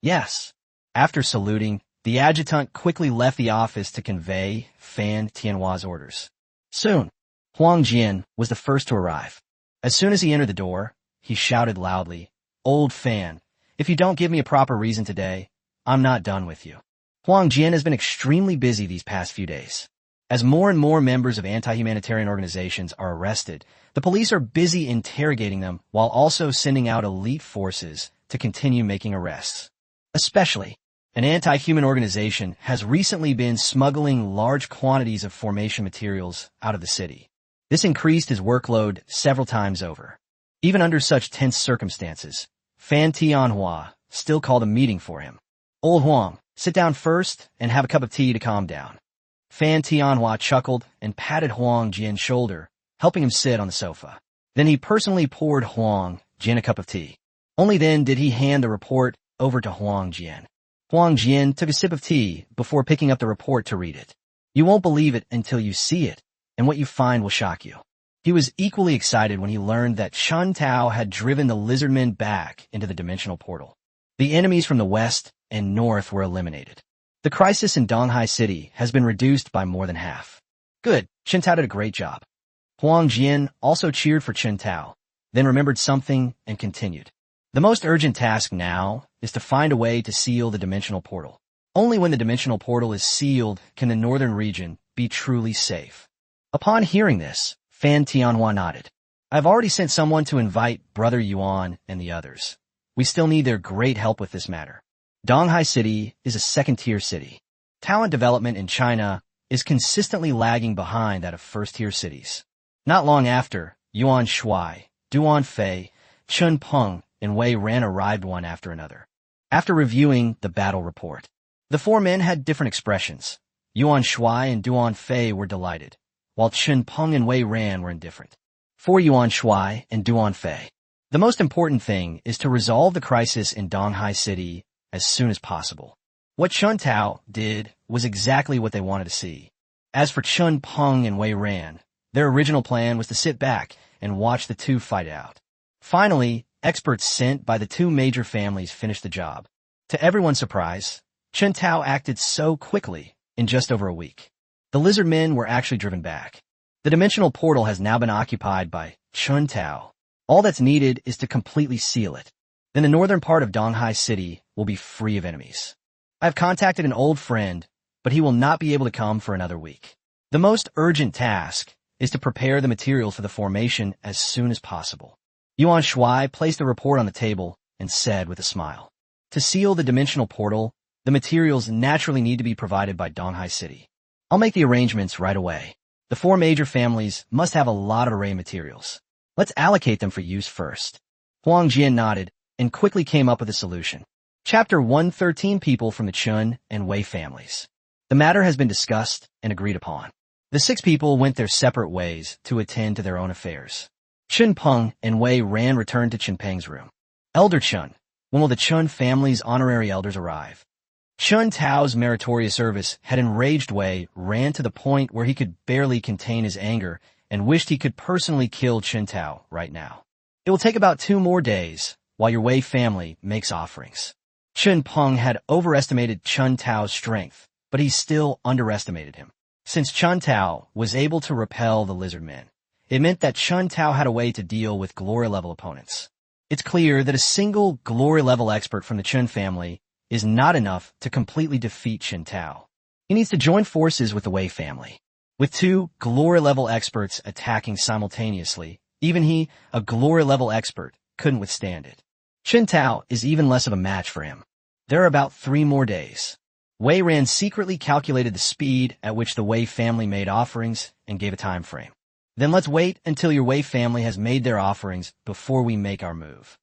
Yes. After saluting, the adjutant quickly left the office to convey Fan Tianhua's orders. Soon, Huang Jian was the first to arrive. As soon as he entered the door, he shouted loudly, "Old Fan, if you don't give me a proper reason today, I'm not done with you." Huang Jian has been extremely busy these past few days. As more and more members of anti-humanitarian organizations are arrested, the police are busy interrogating them while also sending out elite forces to continue making arrests. Especially, an anti-human organization has recently been smuggling large quantities of formation materials out of the city. This increased his workload several times over. Even under such tense circumstances, Fan Tianhua still called a meeting for him. "Old Huang, sit down first and have a cup of tea to calm down." Fan Tianhua chuckled and patted Huang Jian's shoulder, helping him sit on the sofa. Then he personally poured Huang Jian a cup of tea. Only then did he hand the report over to Huang Jian. Huang Jian took a sip of tea before picking up the report to read it. You won't believe it until you see it, and what you find will shock you. He was equally excited when he learned that Chen Tao had driven the lizardmen back into the dimensional portal. The enemies from the west and north were eliminated. The crisis in Donghai City has been reduced by more than half. Good, Chen Tao did a great job. Huang Jian also cheered for Chen Tao, then remembered something and continued. The most urgent task now is to find a way to seal the dimensional portal. Only when the dimensional portal is sealed can the northern region be truly safe. Upon hearing this, Fan Tianhua nodded. I've already sent someone to invite Brother Yuan and the others. We still need their great help with this matter. Donghai City is a second-tier city. Talent development in China is consistently lagging behind that of first-tier cities. Not long after, Yuan Shuai, Duan Fei, Chun Peng, and Wei Ran arrived one after another. After reviewing the battle report, the four men had different expressions. Yuan Shuai and Duan Fei were delighted, while Chun Peng and Wei Ran were indifferent. For Yuan Shuai and Duan Fei, the most important thing is to resolve the crisis in Donghai City as soon as possible. What Chen Tao did was exactly what they wanted to see. As for Chun Peng and Wei Ran, their original plan was to sit back and watch the two fight out. Finally, experts sent by the two major families finished the job. To everyone's surprise, Chen Tao acted so quickly in just over a week. The lizard men were actually driven back. The dimensional portal has now been occupied by Chen Tao. All that's needed is to completely seal it. Then the northern part of Donghai City will be free of enemies. I've contacted an old friend, but he will not be able to come for another week. The most urgent task is to prepare the materials for the formation as soon as possible. Yuan Shuai placed the report on the table and said with a smile, to seal the dimensional portal, the materials naturally need to be provided by Donghai City. I'll make the arrangements right away. The four major families must have a lot of array materials. Let's allocate them for use first. Huang Jian nodded and quickly came up with a solution. Chapter 113 People from the Chun and Wei families. The matter has been discussed and agreed upon. The 6 people went their separate ways to attend to their own affairs. Chun Peng and Wei Ran returned to Chen Peng's room. Elder Chun, when will the Chun family's honorary elders arrive? Chen Tao's meritorious service had enraged Wei Ran to the point where he could barely contain his anger and wished he could personally kill Chen Tao right now. It will take about 2 more days while your Wei family makes offerings. Chun Peng had overestimated Chen Tao's strength, but he still underestimated him. Since Chen Tao was able to repel the lizard men, it meant that Chen Tao had a way to deal with glory-level opponents. It's clear that a single glory-level expert from the Chun family is not enough to completely defeat Chen Tao. He needs to join forces with the Wei family. With 2 glory-level experts attacking simultaneously, even he, a glory-level expert, couldn't withstand it. Chen Tao is even less of a match for him. There are about 3 more days. Wei Ran secretly calculated the speed at which the Wei family made offerings and gave a time frame. Then let's wait until your Wei family has made their offerings before we make our move.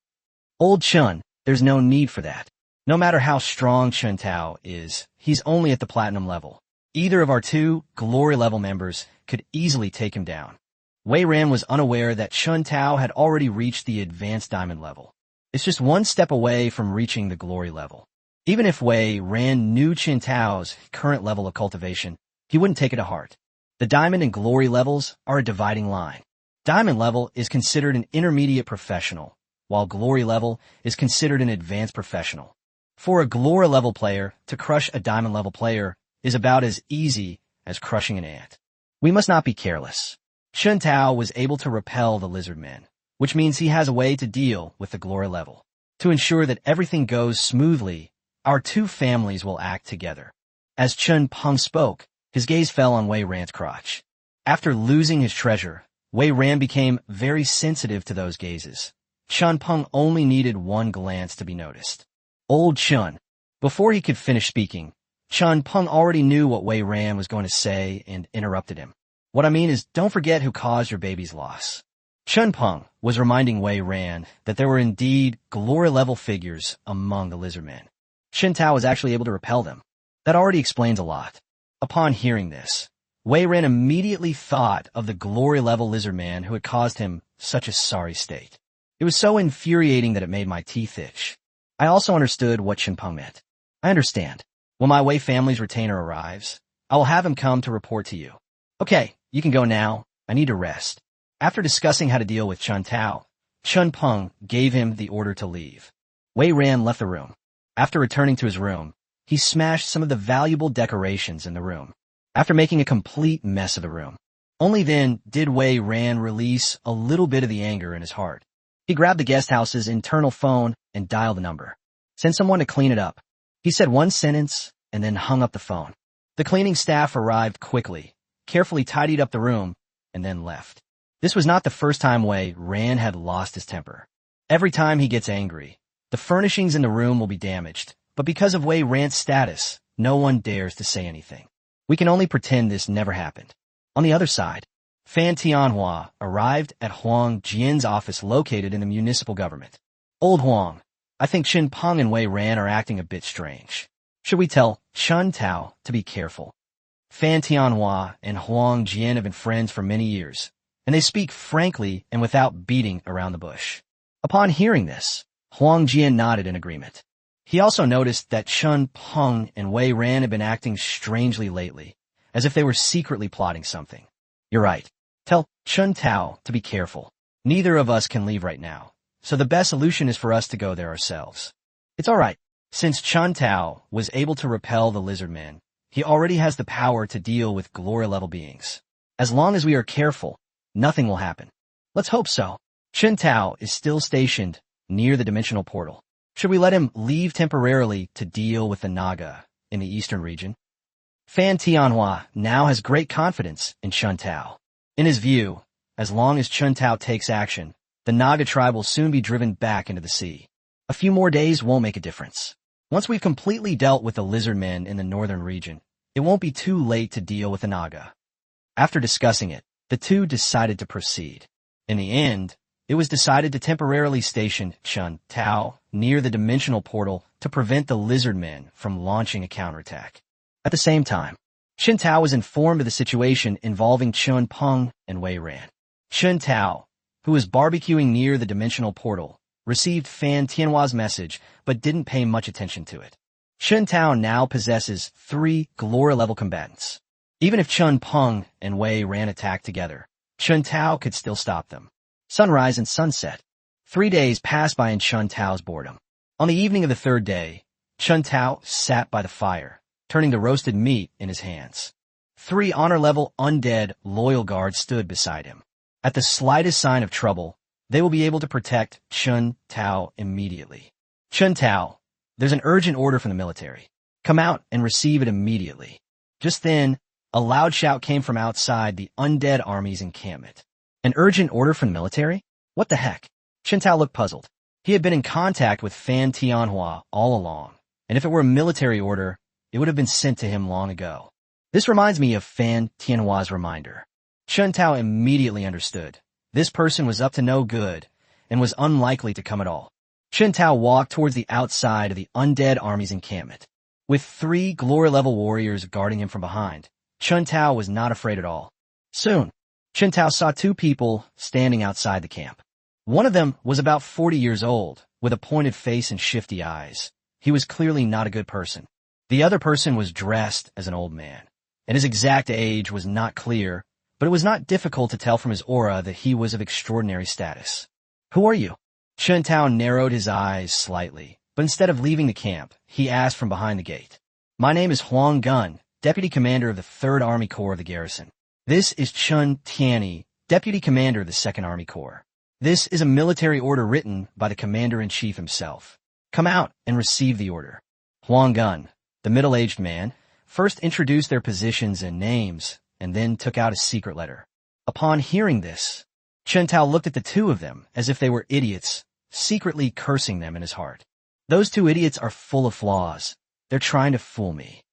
Old Chun, there's no need for that. No matter how strong Chen Tao is, he's only at the platinum level. Either of our 2 glory level members could easily take him down. Wei Ran was unaware that Chen Tao had already reached the advanced diamond level. It's just one step away from reaching the glory level. Even if Wei Ran knew Qin Tao's current level of cultivation, he wouldn't take it to heart. The diamond and glory levels are a dividing line. Diamond level is considered an intermediate professional, while glory level is considered an advanced professional. For a glory level player, to crush a diamond level player is about as easy as crushing an ant. We must not be careless. Qin Tao was able to repel the lizard men, which means he has a way to deal with the glory level. To ensure that everything goes smoothly, our two families will act together. As Chun Peng spoke, his gaze fell on Wei Ran's crotch. After losing his treasure, Wei Ran became very sensitive to those gazes. Chun Peng only needed one glance to be noticed. Old Chun. Before he could finish speaking, Chun Peng already knew what Wei Ran was going to say and interrupted him. What I mean is, don't forget who caused your baby's loss. Chun Peng was reminding Wei Ran that there were indeed glory-level figures among the lizard men. Qin Tao was actually able to repel them. That already explains a lot. Upon hearing this, Wei Ran immediately thought of the glory-level lizard man who had caused him such a sorry state. It was so infuriating that it made my teeth itch. I also understood what Chun Peng meant. I understand. When my Wei family's retainer arrives, I will have him come to report to you. Okay, you can go now. I need to rest. After discussing how to deal with Chun Tao, Chun Peng gave him the order to leave. Wei Ran left the room. After returning to his room, he smashed some of the valuable decorations in the room. After making a complete mess of the room, only then did Wei Ran release a little bit of the anger in his heart. He grabbed the guest house's internal phone and dialed the number. Send someone to clean it up. He said one sentence and then hung up the phone. The cleaning staff arrived quickly, carefully tidied up the room, and then left. This was not the first time Wei Ran had lost his temper. Every time he gets angry, the furnishings in the room will be damaged, but because of Wei Ran's status, no one dares to say anything. We can only pretend this never happened. On the other side, Fan Tianhua arrived at Huang Jian's office located in the municipal government. Old Huang, I think Qin Peng and Wei Ran are acting a bit strange. Should we tell Chun Tao to be careful? Fan Tianhua and Huang Jian have been friends for many years, and they speak frankly and without beating around the bush. Upon hearing this, Huang Jian nodded in agreement. He also noticed that Chun Peng and Wei Ran had been acting strangely lately, as if they were secretly plotting something. You're right. Tell Chun Tao to be careful. Neither of us can leave right now, so the best solution is for us to go there ourselves. It's all right. Since Chun Tao was able to repel the lizard men, he already has the power to deal with glory-level beings. As long as we are careful, nothing will happen. Let's hope so. Qin Tao is still stationed near the dimensional portal. Should we let him leave temporarily to deal with the Naga in the eastern region? Fan Tianhua now has great confidence in Chun Tao. In his view, as long as Chun Tao takes action, the Naga tribe will soon be driven back into the sea. A few more days won't make a difference. Once we've completely dealt with the lizard men in the northern region, it won't be too late to deal with the Naga. After discussing it, the two decided to proceed. In the end, it was decided to temporarily station Chun Tao near the dimensional portal to prevent the lizard men from launching a counterattack. At the same time, Qin Tao was informed of the situation involving Chun Peng and Wei Ran. Qin Tao, who was barbecuing near the dimensional portal, received Fan Tianhua's message but didn't pay much attention to it. Qin Tao now possesses 3 glory-level combatants. Even if Chun Peng and Wei Ran attacked together, Qin Tao could still stop them. Sunrise and sunset. 3 days passed by in Chun Tao's boredom. On the evening of the 3rd day, Chun Tao sat by the fire, turning the roasted meat in his hands. 3 honor-level undead loyal guards stood beside him. At the slightest sign of trouble, they will be able to protect Chun Tao immediately. Chun Tao, there's an urgent order from the military. Come out and receive it immediately. Just then, a loud shout came from outside the undead army's encampment. An urgent order from the military? What the heck? Qin Tao looked puzzled. He had been in contact with Fan Tianhua all along, and if it were a military order, it would have been sent to him long ago. This reminds me of Fan Tianhua's reminder. Qin Tao immediately understood. This person was up to no good and was unlikely to come at all. Qin Tao walked towards the outside of the undead army's encampment. With 3 glory-level warriors guarding him from behind, Qin Tao was not afraid at all. Soon, Qin Tao saw 2 people standing outside the camp. One of them was about 40 years old, with a pointed face and shifty eyes. He was clearly not a good person. The other person was dressed as an old man, and his exact age was not clear, but it was not difficult to tell from his aura that he was of extraordinary status. "Who are you?" Chen Tao narrowed his eyes slightly, but instead of leaving the camp, he asked from behind the gate. "My name is Huang Gun, Deputy Commander of the 3rd Army Corps of the garrison. This is Chen Tianyi, Deputy Commander of the 2nd Army Corps. This is a military order written by the Commander-in-Chief himself. Come out and receive the order." Huang Gun, the middle-aged man, first introduced their positions and names, and then took out a secret letter. Upon hearing this, Chen Tao looked at the two of them as if they were idiots, secretly cursing them in his heart. "Those two idiots are full of flaws. They're trying to fool me."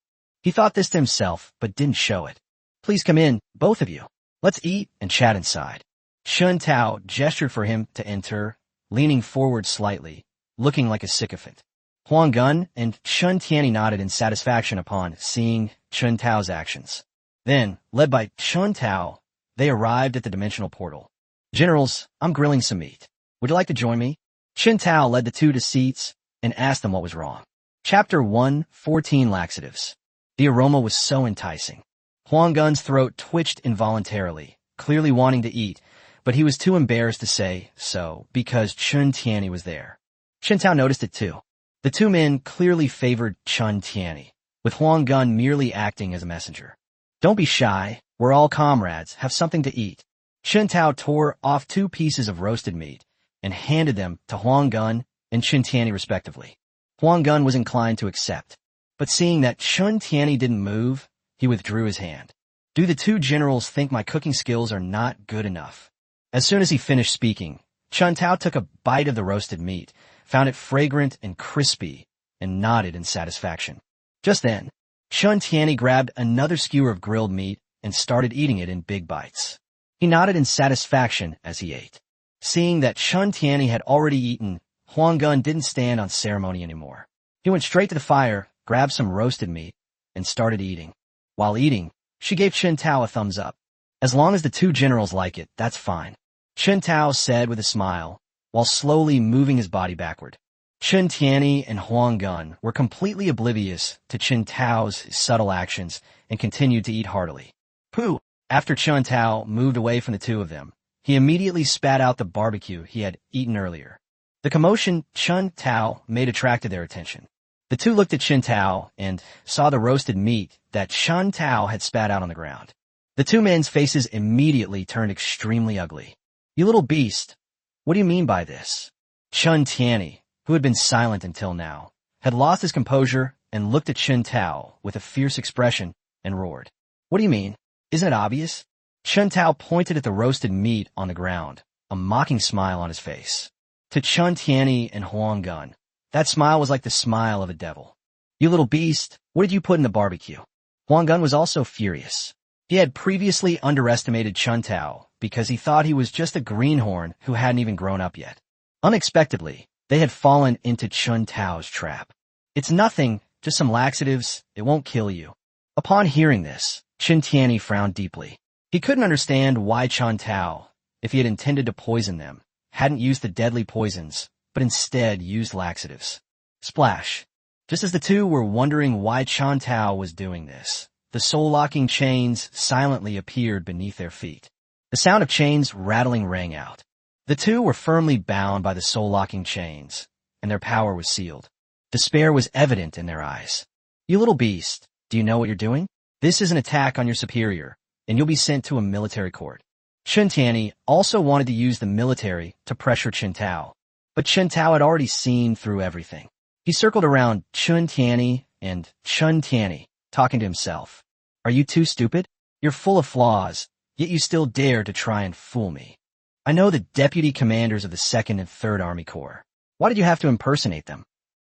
He thought this to himself, but didn't show it. "Please come in, both of you. Let's eat and chat inside." Chen Tao gestured for him to enter, leaning forward slightly, looking like a sycophant. Huang Gun and Chen Tianyi nodded in satisfaction upon seeing Chen Tao's actions. Then, led by Chen Tao, they arrived at the dimensional portal. "Generals, I'm grilling some meat. Would you like to join me?" Chen Tao led the two to seats and asked them what was wrong. Chapter 1, 14 Laxatives. The aroma was so enticing. Huang Gun's throat twitched involuntarily, clearly wanting to eat, but he was too embarrassed to say so because Chen Tianyi was there. Chen Tao noticed it too. The two men clearly favored Chen Tianyi, with Huang Gun merely acting as a messenger. "Don't be shy. We're all comrades. Have something to eat." Chen Tao tore off 2 pieces of roasted meat and handed them to Huang Gun and Chen Tianyi respectively. Huang Gun was inclined to accept, but seeing that Chen Tianyi didn't move, he withdrew his hand. "Do the two generals think my cooking skills are not good enough?" As soon as he finished speaking, Chen Tao took a bite of the roasted meat, found it fragrant and crispy, and nodded in satisfaction. Just then, Chen Tianyi grabbed another skewer of grilled meat and started eating it in big bites. He nodded in satisfaction as he ate. Seeing that Chen Tianyi had already eaten, Huang Gun didn't stand on ceremony anymore. He went straight to the fire, grabbed some roasted meat, and started eating. While eating, she gave Chen Tao a thumbs up. "As long as the two generals like it, that's fine," Chen Tao said with a smile, while slowly moving his body backward. Chen Tianyi and Huang Gun were completely oblivious to Chen Tao's subtle actions and continued to eat heartily. "Pooh!" After Chen Tao moved away from the two of them, he immediately spat out the barbecue he had eaten earlier. The commotion Chen Tao made attracted their attention. The two looked at Chen Tao and saw the roasted meat that Chen Tao had spat out on the ground. The two men's faces immediately turned extremely ugly. "You little beast, what do you mean by this?" Chen Tianyi, who had been silent until now, had lost his composure and looked at Chen Tao with a fierce expression and roared. "What do you mean? Isn't it obvious?" Chen Tao pointed at the roasted meat on the ground, a mocking smile on his face. To Chen Tianyi and Huang Gun, that smile was like the smile of a devil. "You little beast, what did you put in the barbecue?" Huang Gun was also furious. He had previously underestimated Chen Tao because he thought he was just a greenhorn who hadn't even grown up yet. Unexpectedly, they had fallen into Chen Tao's trap. "It's nothing, just some laxatives, it won't kill you." Upon hearing this, Chen Tianyi frowned deeply. He couldn't understand why Chen Tao, if he had intended to poison them, hadn't used the deadly poisons, but instead used laxatives. Splash! Just as the two were wondering why Chen Tao was doing this, the soul-locking chains silently appeared beneath their feet. The sound of chains rattling rang out. The two were firmly bound by the soul-locking chains, and their power was sealed. Despair was evident in their eyes. "You little beast, do you know what you're doing? This is an attack on your superior, and you'll be sent to a military court." Chen Tianyi also wanted to use the military to pressure Chen Tao, but Chen Tao had already seen through everything. He circled around Chen Tianyi and Chen Tianyi, talking to himself. "Are you too stupid? You're full of flaws, yet you still dare to try and fool me. I know the deputy commanders of the 2nd and 3rd Army Corps. Why did you have to impersonate them?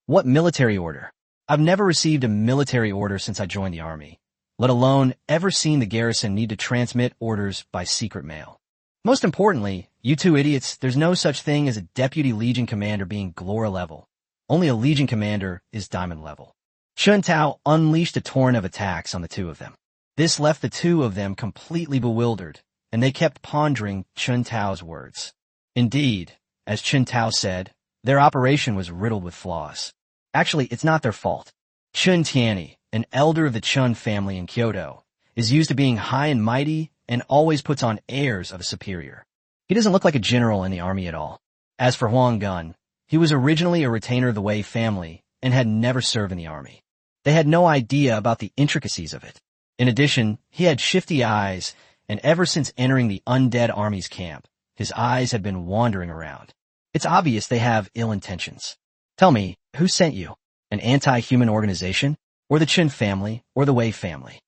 What military order? I've never received a military order since I joined the army, let alone ever seen the garrison need to transmit orders by secret mail. Most importantly, you two idiots, there's no such thing as a deputy legion commander being Glora level. Only a legion commander is diamond level." Chen Tao unleashed a torrent of attacks on the two of them. This left the two of them completely bewildered, and they kept pondering Chen Tao's words. Indeed, as Chen Tao said, Their operation was riddled with flaws. Actually, it's not their fault. Chun Tianyi, an elder of the Chun family in Kyoto, is used to being high and mighty and always puts on airs of a superior. He doesn't look like a general in the army at all. As for Huang Gun, he was originally a retainer of the Wei family and had never served in the army. They had no idea about the intricacies of it. In addition, he had shifty eyes, and ever since entering the undead army's camp, his eyes had been wandering around. It's obvious they have ill intentions. Tell me, who sent you? An anti-human organization? Or the Chun family? Or the Wei family?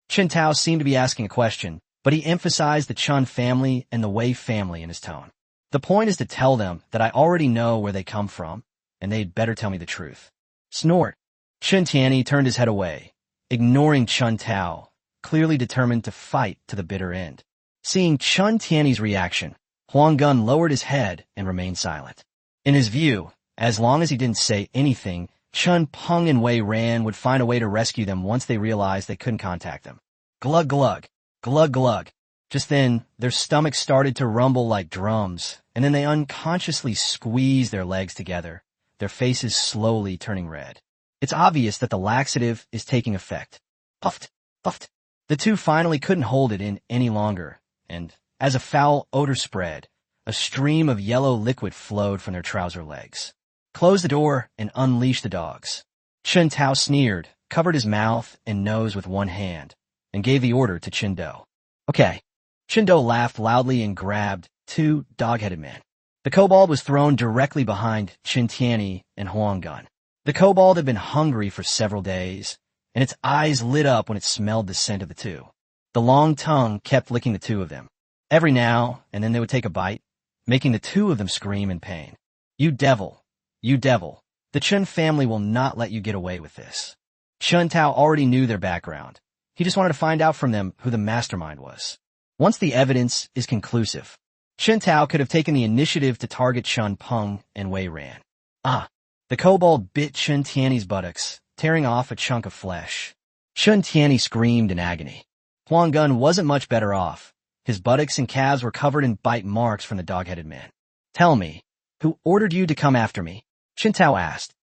Chen Tao seemed to be asking a question, but he emphasized the Chun family and the Wei family in his tone. The point is to tell them that I already know where they come from, and they'd better tell me the truth. Snort. Chun Tianyi turned his head away, ignoring Chen Tao, clearly determined to fight to the bitter end. Seeing Chun Tianyi's reaction, Huang Gun lowered his head and remained silent. In his view, as long as he didn't say anything, Chun Peng and Wei Ran would find a way to rescue them once they realized they couldn't contact them. Glug glug, glug glug. Just then, their stomachs started to rumble like drums, and then they unconsciously squeezed their legs together, their faces slowly turning red. It's obvious that the laxative is taking effect. Puffed, puffed. The two finally couldn't hold it in any longer, and, as a foul odor spread, a stream of yellow liquid flowed from their trouser legs. Close the door and unleash the dogs. Chen Tao sneered, covered his mouth and nose with one hand, and gave the order to Chen Do. Okay. Chen Do laughed loudly and grabbed 2 dog-headed men. The kobold was thrown directly behind Chun Tianyi and Huang Gun. The kobold had been hungry for several days, and its eyes lit up when it smelled the scent of the two. The long tongue kept licking the two of them. Every now and then they would take a bite, making the two of them scream in pain. You devil! You devil! The Chun family will not let you get away with this. Chen Tao already knew their background. He just wanted to find out from them who the mastermind was. Once the evidence is conclusive, Chen Tao could have taken the initiative to target Chun Peng and Wei Ran. The kobold bit Chun Tianyi's buttocks, tearing off a chunk of flesh. Chun Tianyi screamed in agony. Huang Gun wasn't much better off. His buttocks and calves were covered in bite marks from the dog-headed man. Tell me, who ordered you to come after me? Chen Tao asked.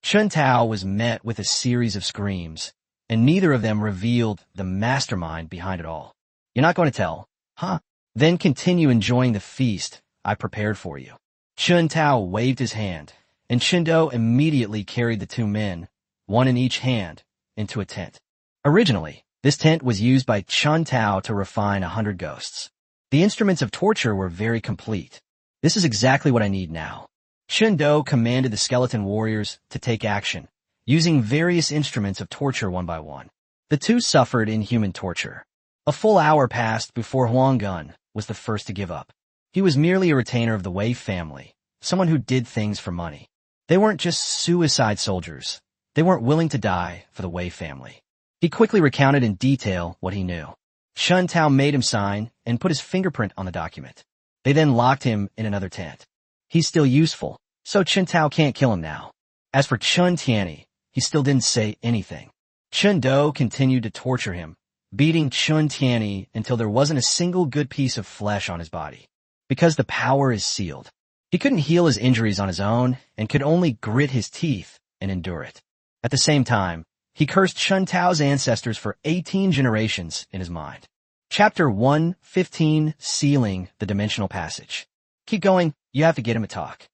Chen Tao was met with a series of screams, and neither of them revealed the mastermind behind it all. You're not going to tell, huh? Then continue enjoying the feast I prepared for you. Chen Tao waved his hand, and Chen Do immediately carried the 2 men, one in each hand, into a tent. Originally, this tent was used by Chen Tao to refine 100 ghosts. The instruments of torture were very complete. This is exactly what I need now. Chen Do commanded the skeleton warriors to take action, using various instruments of torture one by one. The two suffered inhuman torture. A full hour passed before Huang Gun was the first to give up. He was merely a retainer of the Wei family, someone who did things for money. They weren't just suicide soldiers. They weren't willing to die for the Wei family. He quickly recounted in detail what he knew. Chen Tao made him sign and put his fingerprint on the document. They then locked him in another tent. He's still useful, so Chen Tao can't kill him now. As for Chun Tianyi, he still didn't say anything. Chen Do continued to torture him, beating Chun Tianyi until there wasn't a single good piece of flesh on his body. Because the power is sealed. He couldn't heal his injuries on his own and could only grit his teeth and endure it. At the same time, he cursed Chen Tao's ancestors for 18 generations in his mind. Chapter 1:15, Sealing the Dimensional Passage. Keep going, you have to get him to talk.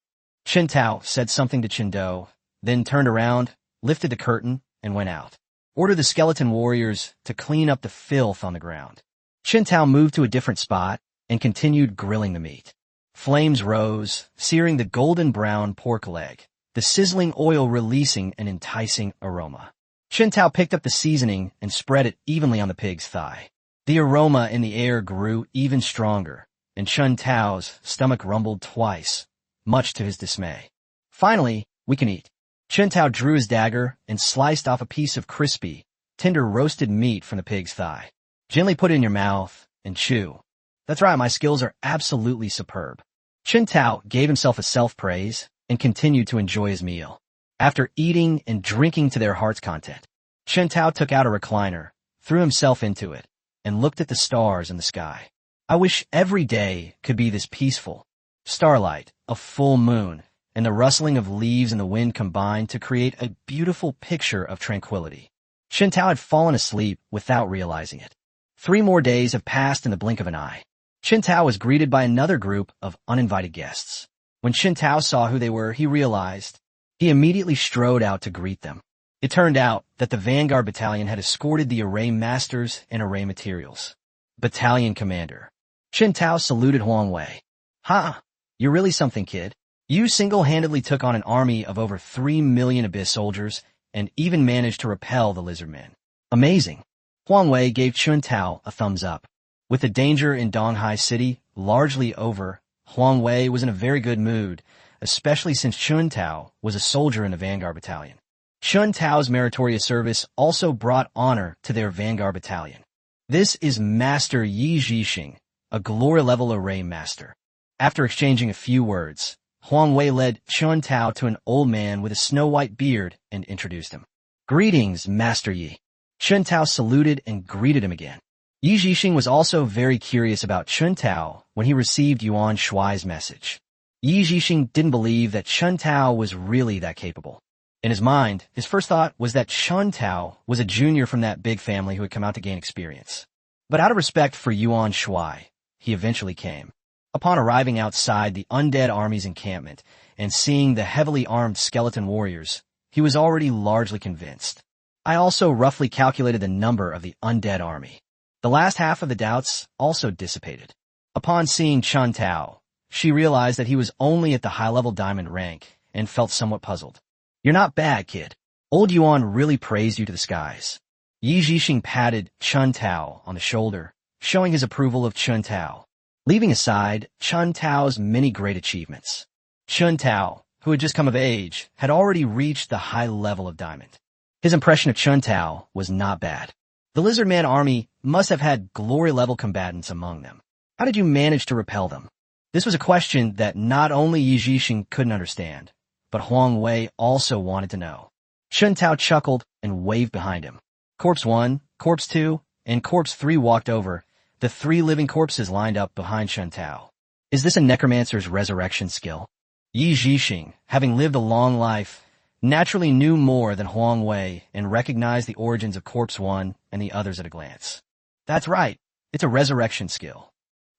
Chen Tao said something to Chen Do, then turned around, lifted the curtain, and went out. Ordered the skeleton warriors to clean up the filth on the ground. Chen Tao moved to a different spot and continued grilling the meat. Flames rose, searing the golden brown pork leg, the sizzling oil releasing an enticing aroma. Chen Tao picked up the seasoning and spread it evenly on the pig's thigh. The aroma in the air grew even stronger, and Chen Tao's stomach rumbled twice, much to his dismay. Finally, we can eat. Chen Tao drew his dagger and sliced off a piece of crispy, tender roasted meat from the pig's thigh. Gently put it in your mouth and chew. That's right, my skills are absolutely superb. Chen Tao gave himself a self-praise and continued to enjoy his meal. After eating and drinking to their heart's content, Chen Tao took out a recliner, threw himself into it, and looked at the stars in the sky. I wish every day could be this peaceful. Starlight, a full moon, and the rustling of leaves in the wind combined to create a beautiful picture of tranquility. Chen Tao had fallen asleep without realizing it. 3 more days have passed in the blink of an eye. Chen Tao was greeted by another group of uninvited guests. When Chen Tao saw who they were, he realized. He immediately strode out to greet them. It turned out that the Vanguard Battalion had escorted the array masters and array materials. Battalion Commander. Chen Tao saluted Huang Wei. "Ha! You're really something, kid. You single-handedly took on an army of over 3 million Abyss soldiers and even managed to repel the lizard men. Amazing." Huang Wei gave Chen Tao a thumbs up. With the danger in Donghai City largely over, Huang Wei was in a very good mood, especially since Chen Tao was a soldier in the Vanguard Battalion. Chen Tao's meritorious service also brought honor to their Vanguard Battalion. This is Master Yi Zhixing, a glory-level array master. After exchanging a few words, Huang Wei led Chen Tao to an old man with a snow-white beard and introduced him. "Greetings, Master Yi." Chen Tao saluted and greeted him again. Yi Zhixing was also very curious about Chen Tao when he received Yuan Shuai's message. Yi Zhixing didn't believe that Chen Tao was really that capable. In his mind, his first thought was that Chen Tao was a junior from that big family who had come out to gain experience. But out of respect for Yuan Shuai, he eventually came. Upon arriving outside the undead army's encampment and seeing the heavily armed skeleton warriors, he was already largely convinced. I also roughly calculated the number of the undead army. The last half of the doubts also dissipated. Upon seeing Chen Tao, she realized that he was only at the high-level diamond rank and felt somewhat puzzled. "You're not bad, kid. Old Yuan really praised you to the skies." Yi Zhixing patted Chen Tao on the shoulder, showing his approval of Chen Tao, leaving aside Chen Tao's many great achievements. Chen Tao, who had just come of age, had already reached the high level of diamond. His impression of Chen Tao was not bad. The Lizard Man army must have had glory-level combatants among them. How did you manage to repel them? This was a question that not only Yi Zhixing couldn't understand, but Huang Wei also wanted to know. Chen Tao chuckled and waved behind him. Corpse 1, Corpse 2, and Corpse 3 walked over. The 3 living corpses lined up behind Chen Tao. Is this a necromancer's resurrection skill? Yi Zhixing, having lived a long life, naturally knew more than Huang Wei and recognized the origins of Corpse 1 and the others at a glance. That's right, it's a resurrection skill.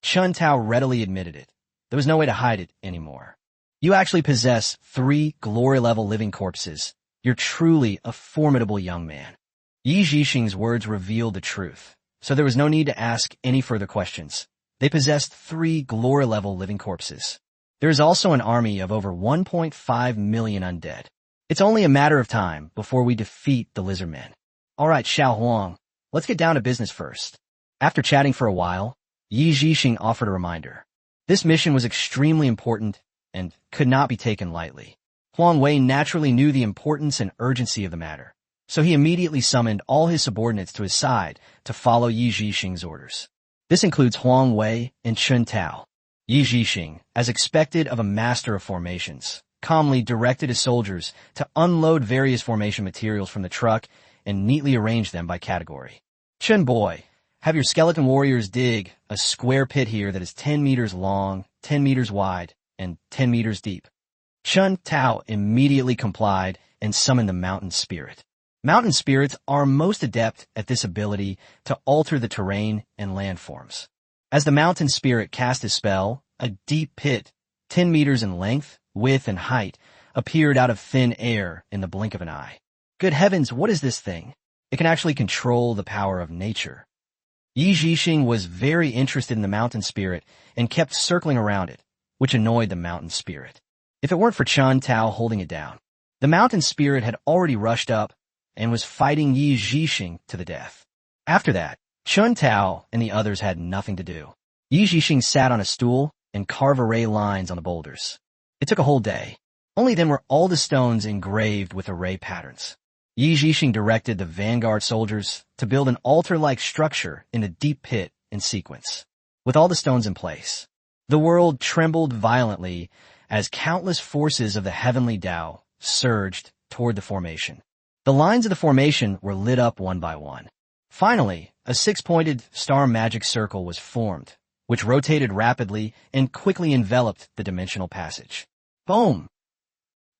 Chen Tao readily admitted it. There was no way to hide it anymore. You actually possess 3 glory-level living corpses. You're truly a formidable young man. Yi Zhixing's words revealed the truth, so there was no need to ask any further questions. They possessed 3 glory-level living corpses. There is also an army of over 1.5 million undead. It's only a matter of time before we defeat the lizard men. All right, Xiao Huang, let's get down to business first. After chatting for a while, Yi Zhixing offered a reminder. This mission was extremely important and could not be taken lightly. Huang Wei naturally knew the importance and urgency of the matter, so he immediately summoned all his subordinates to his side to follow Yi Zhixing's orders. This includes Huang Wei and Chen Tao. Yi Zhixing, as expected of a master of formations, calmly directed his soldiers to unload various formation materials from the truck and neatly arrange them by category. Chen Boy, have your skeleton warriors dig a square pit here that is 10 meters long, 10 meters wide, and 10 meters deep. Chen Tao immediately complied and summoned the mountain spirit. Mountain spirits are most adept at this ability to alter the terrain and landforms. As the mountain spirit cast his spell, a deep pit, 10 meters in length, width, and height, appeared out of thin air in the blink of an eye. Good heavens, what is this thing? It can actually control the power of nature. Yi Zhixing was very interested in the mountain spirit and kept circling around it, which annoyed the mountain spirit. If it weren't for Chen Tao holding it down, the mountain spirit had already rushed up and was fighting Yi Zhixing to the death. After that, Chen Tao and the others had nothing to do. Yi Zhixing sat on a stool and carved array lines on the boulders. It took a whole day. Only then were all the stones engraved with array patterns. Yi Zhixing directed the vanguard soldiers to build an altar-like structure in the deep pit in sequence. With all the stones in place, the world trembled violently as countless forces of the heavenly Tao surged toward the formation. The lines of the formation were lit up one by one. Finally, a 6-pointed star magic circle was formed, which rotated rapidly and quickly enveloped the dimensional passage. Boom!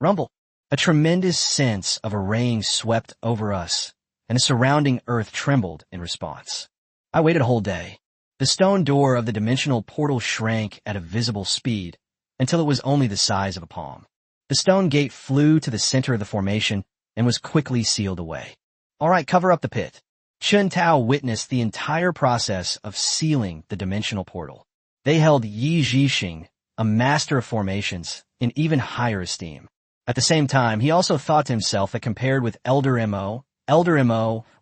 Rumble. A tremendous sense of arraying swept over us, and the surrounding earth trembled in response. I waited a whole day. The stone door of the dimensional portal shrank at a visible speed until it was only the size of a palm. The stone gate flew to the center of the formation and was quickly sealed away. All right, cover up the pit. Chun Tao witnessed the entire process of sealing the dimensional portal. They held Yi Zhixing, a master of formations, in even higher esteem. At the same time, he also thought to himself that compared with Elder Mo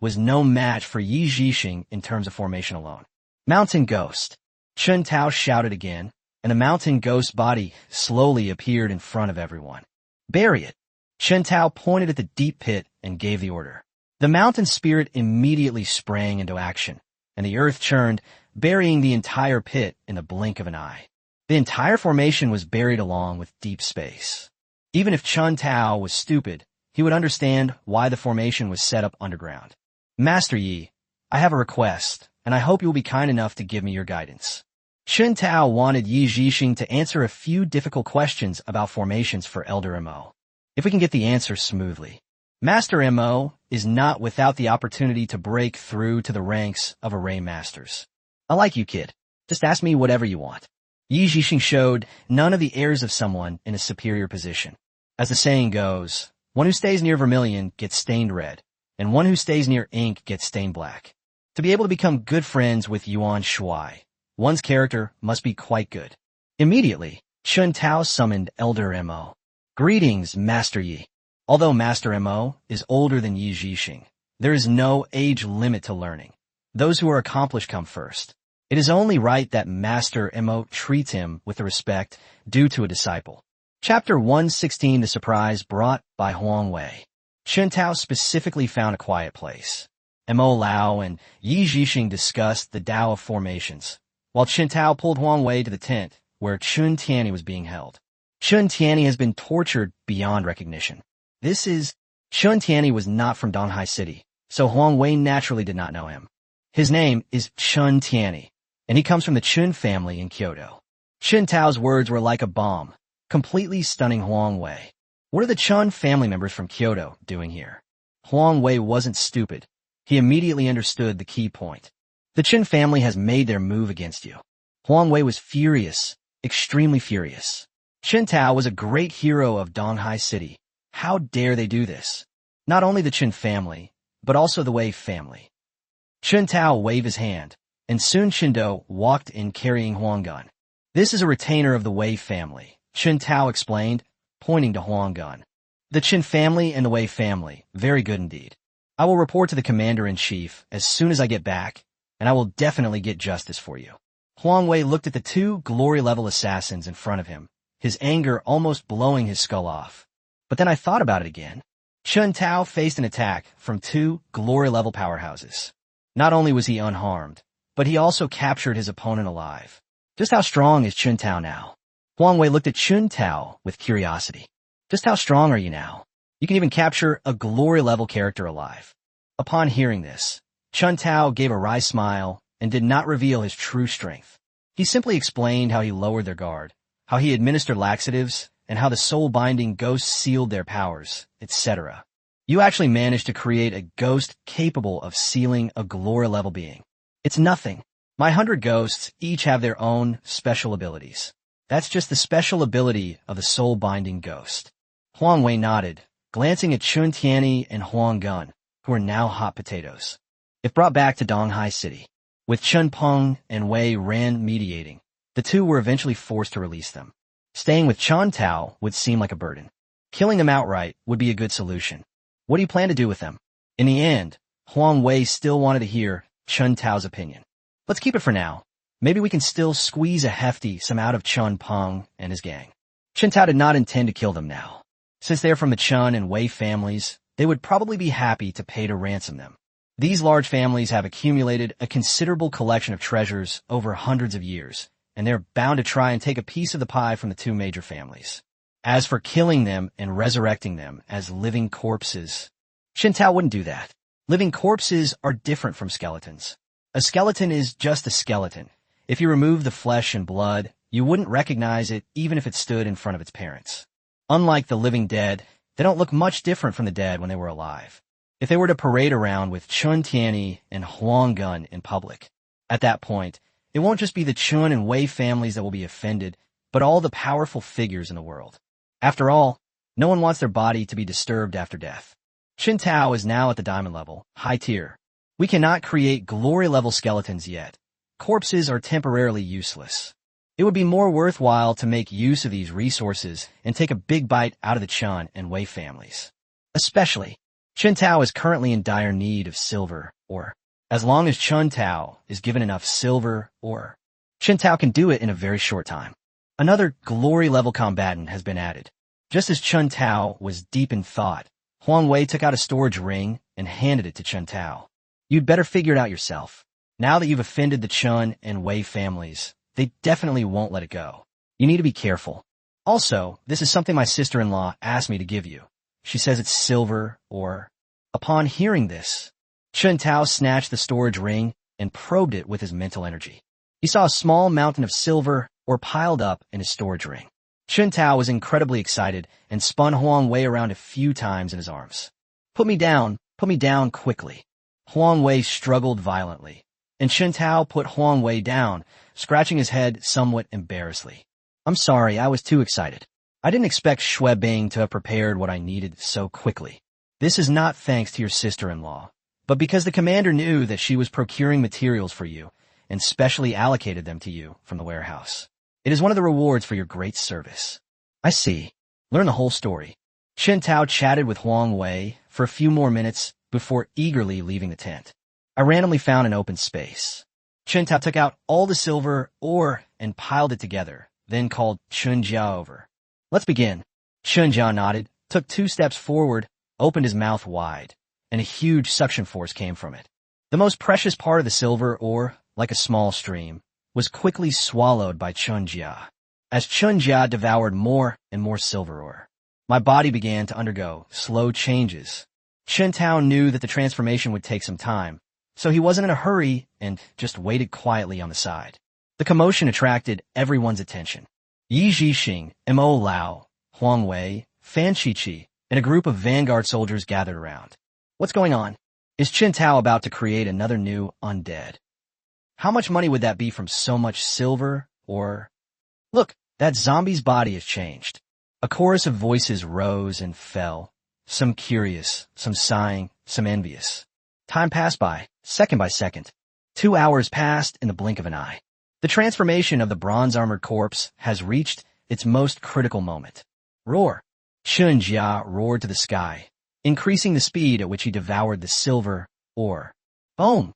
was no match for Yi Zhixing in terms of formation alone. Mountain Ghost. Chun Tao shouted again, and the mountain ghost body slowly appeared in front of everyone. Bury it. Chun Tao pointed at the deep pit and gave the order. The mountain spirit immediately sprang into action, and the earth churned, burying the entire pit in the blink of an eye. The entire formation was buried along with deep space. Even if Chun Tao was stupid, he would understand why the formation was set up underground. Master Yi, I have a request, and I hope you will be kind enough to give me your guidance. Chun Tao wanted Yi Zhixing to answer a few difficult questions about formations for Elder Mo. If we can get the answers smoothly. Master Mo is not without the opportunity to break through to the ranks of array masters. I like you, kid. Just ask me whatever you want. Yi Zhixing showed none of the airs of someone in a superior position. As the saying goes, one who stays near vermilion gets stained red, and one who stays near ink gets stained black. To be able to become good friends with Yuan Shuai, one's character must be quite good. Immediately, Chun Tao summoned Elder Mo. Greetings, Master Yi. Although Master Mo is older than Yi Zhixing, there is no age limit to learning. Those who are accomplished come first. It is only right that Master Mo treats him with the respect due to a disciple. Chapter 116, The Surprise Brought by Huang Wei. Chun Tao specifically found a quiet place. Mo Lao and Yi Zhixing discussed the Tao of formations, while Chun Tao pulled Huang Wei to the tent where Chun Tianyi was being held. Chun Tianyi has been tortured beyond recognition. Chun Tianyi was not from Donghai City, so Huang Wei naturally did not know him. His name is Chun Tianyi, and he comes from the Chun family in Kyoto. Chun Tao's words were like a bomb, completely stunning Huang Wei. What are the Chun family members from Kyoto doing here? Huang Wei wasn't stupid. He immediately understood the key point. The Chun family has made their move against you. Huang Wei was furious, extremely furious. Chun Tao was a great hero of Donghai City. How dare they do this? Not only the Chun family, but also the Wei family. Chun Tao waved his hand, and Sun Qindo walked in carrying Huang Gun. This is a retainer of the Wei family, Chun Tao explained, pointing to Huang Gun. The Chun family and the Wei family, very good indeed. I will report to the commander-in-chief as soon as I get back, and I will definitely get justice for you. Huang Wei looked at the two glory-level assassins in front of him, his anger almost blowing his skull off. But then I thought about it again. Chun Tao faced an attack from two glory-level powerhouses. Not only was he unharmed, but he also captured his opponent alive. Just how strong is Chun Tao now? Huang Wei looked at Chun Tao with curiosity. Just how strong are you now? You can even capture a glory-level character alive. Upon hearing this, Chun Tao gave a wry smile and did not reveal his true strength. He simply explained how he lowered their guard, how he administered laxatives, and how the soul-binding ghosts sealed their powers, etc. You actually managed to create a ghost capable of sealing a glory-level being. It's nothing. My 100 ghosts each have their own special abilities. That's just the special ability of the soul-binding ghost. Huang Wei nodded, glancing at Chun Tianyi and Huang Gun, who are now hot potatoes. If brought back to Donghai City, with Chun Peng and Wei Ran mediating, the two were eventually forced to release them. Staying with Chun Tao would seem like a burden. Killing them outright would be a good solution. What do you plan to do with them? In the end, Huang Wei still wanted to hear Chun Tao's opinion. Let's keep it for now. Maybe we can still squeeze a hefty sum out of Chun Peng and his gang. Chun Tao did not intend to kill them now. Since they are from the Chun and Wei families, they would probably be happy to pay to ransom them. These large families have accumulated a considerable collection of treasures over hundreds of years, and they're bound to try and take a piece of the pie from the two major families. As for killing them and resurrecting them as living corpses, Chun Tao wouldn't do that. Living corpses are different from skeletons. A skeleton is just a skeleton. If you remove the flesh and blood, you wouldn't recognize it even if it stood in front of its parents. Unlike the living dead, they don't look much different from the dead when they were alive. If they were to parade around with Chun Tianyi and Huang Gun in public, at that point, it won't just be the Chun and Wei families that will be offended, but all the powerful figures in the world. After all, no one wants their body to be disturbed after death. Qin Tao is now at the diamond level, high tier. We cannot create glory-level skeletons yet. Corpses are temporarily useless. It would be more worthwhile to make use of these resources and take a big bite out of the Chun and Wei families. Especially, Qin Tao is currently in dire need of silver ore. As long as Chun Tao is given enough silver ore, Qin Tao can do it in a very short time. Another glory-level combatant has been added. Just as Chun Tao was deep in thought, Huang Wei took out a storage ring and handed it to Chun Tao. You'd better figure it out yourself. Now that you've offended the Chun and Wei families, they definitely won't let it go. You need to be careful. Also, this is something my sister-in-law asked me to give you. She says it's silver ore. Upon hearing this, Chun Tao snatched the storage ring and probed it with his mental energy. He saw a small mountain of silver ore piled up in his storage ring. Chun Tao was incredibly excited and spun Huang Wei around a few times in his arms. Put me down quickly. Huang Wei struggled violently, and Chun Tao put Huang Wei down, scratching his head somewhat embarrassedly. I'm sorry, I was too excited. I didn't expect Xue Bing to have prepared what I needed so quickly. This is not thanks to your sister-in-law, but because the commander knew that she was procuring materials for you and specially allocated them to you from the warehouse. It is one of the rewards for your great service. I see. Learn the whole story. Qin Tao chatted with Huang Wei for a few more minutes before eagerly leaving the tent. I randomly found an open space. Qin Tao took out all the silver ore and piled it together, then called Chun Jia over. Let's begin. Chun Jia nodded, took 2 steps forward, opened his mouth wide, and a huge suction force came from it. The most precious part of the silver ore, like a small stream, was quickly swallowed by Chun Jia. As Chun Jia devoured more and more silver ore, my body began to undergo slow changes. Qin Tao knew that the transformation would take some time, so he wasn't in a hurry and just waited quietly on the side. The commotion attracted everyone's attention. Yi Zhixing, Mo Lao, Huang Wei, Fan Qiqi, and a group of vanguard soldiers gathered around. What's going on? Is Qin Tao about to create another new undead? How much money would that be from so much silver or... Look, that zombie's body has changed. A chorus of voices rose and fell, some curious, some sighing, some envious. Time passed by second. 2 hours passed in the blink of an eye. The transformation of the bronze-armored corpse has reached its most critical moment. Roar! Chun Jia roared to the sky, increasing the speed at which he devoured the silver ore. Boom!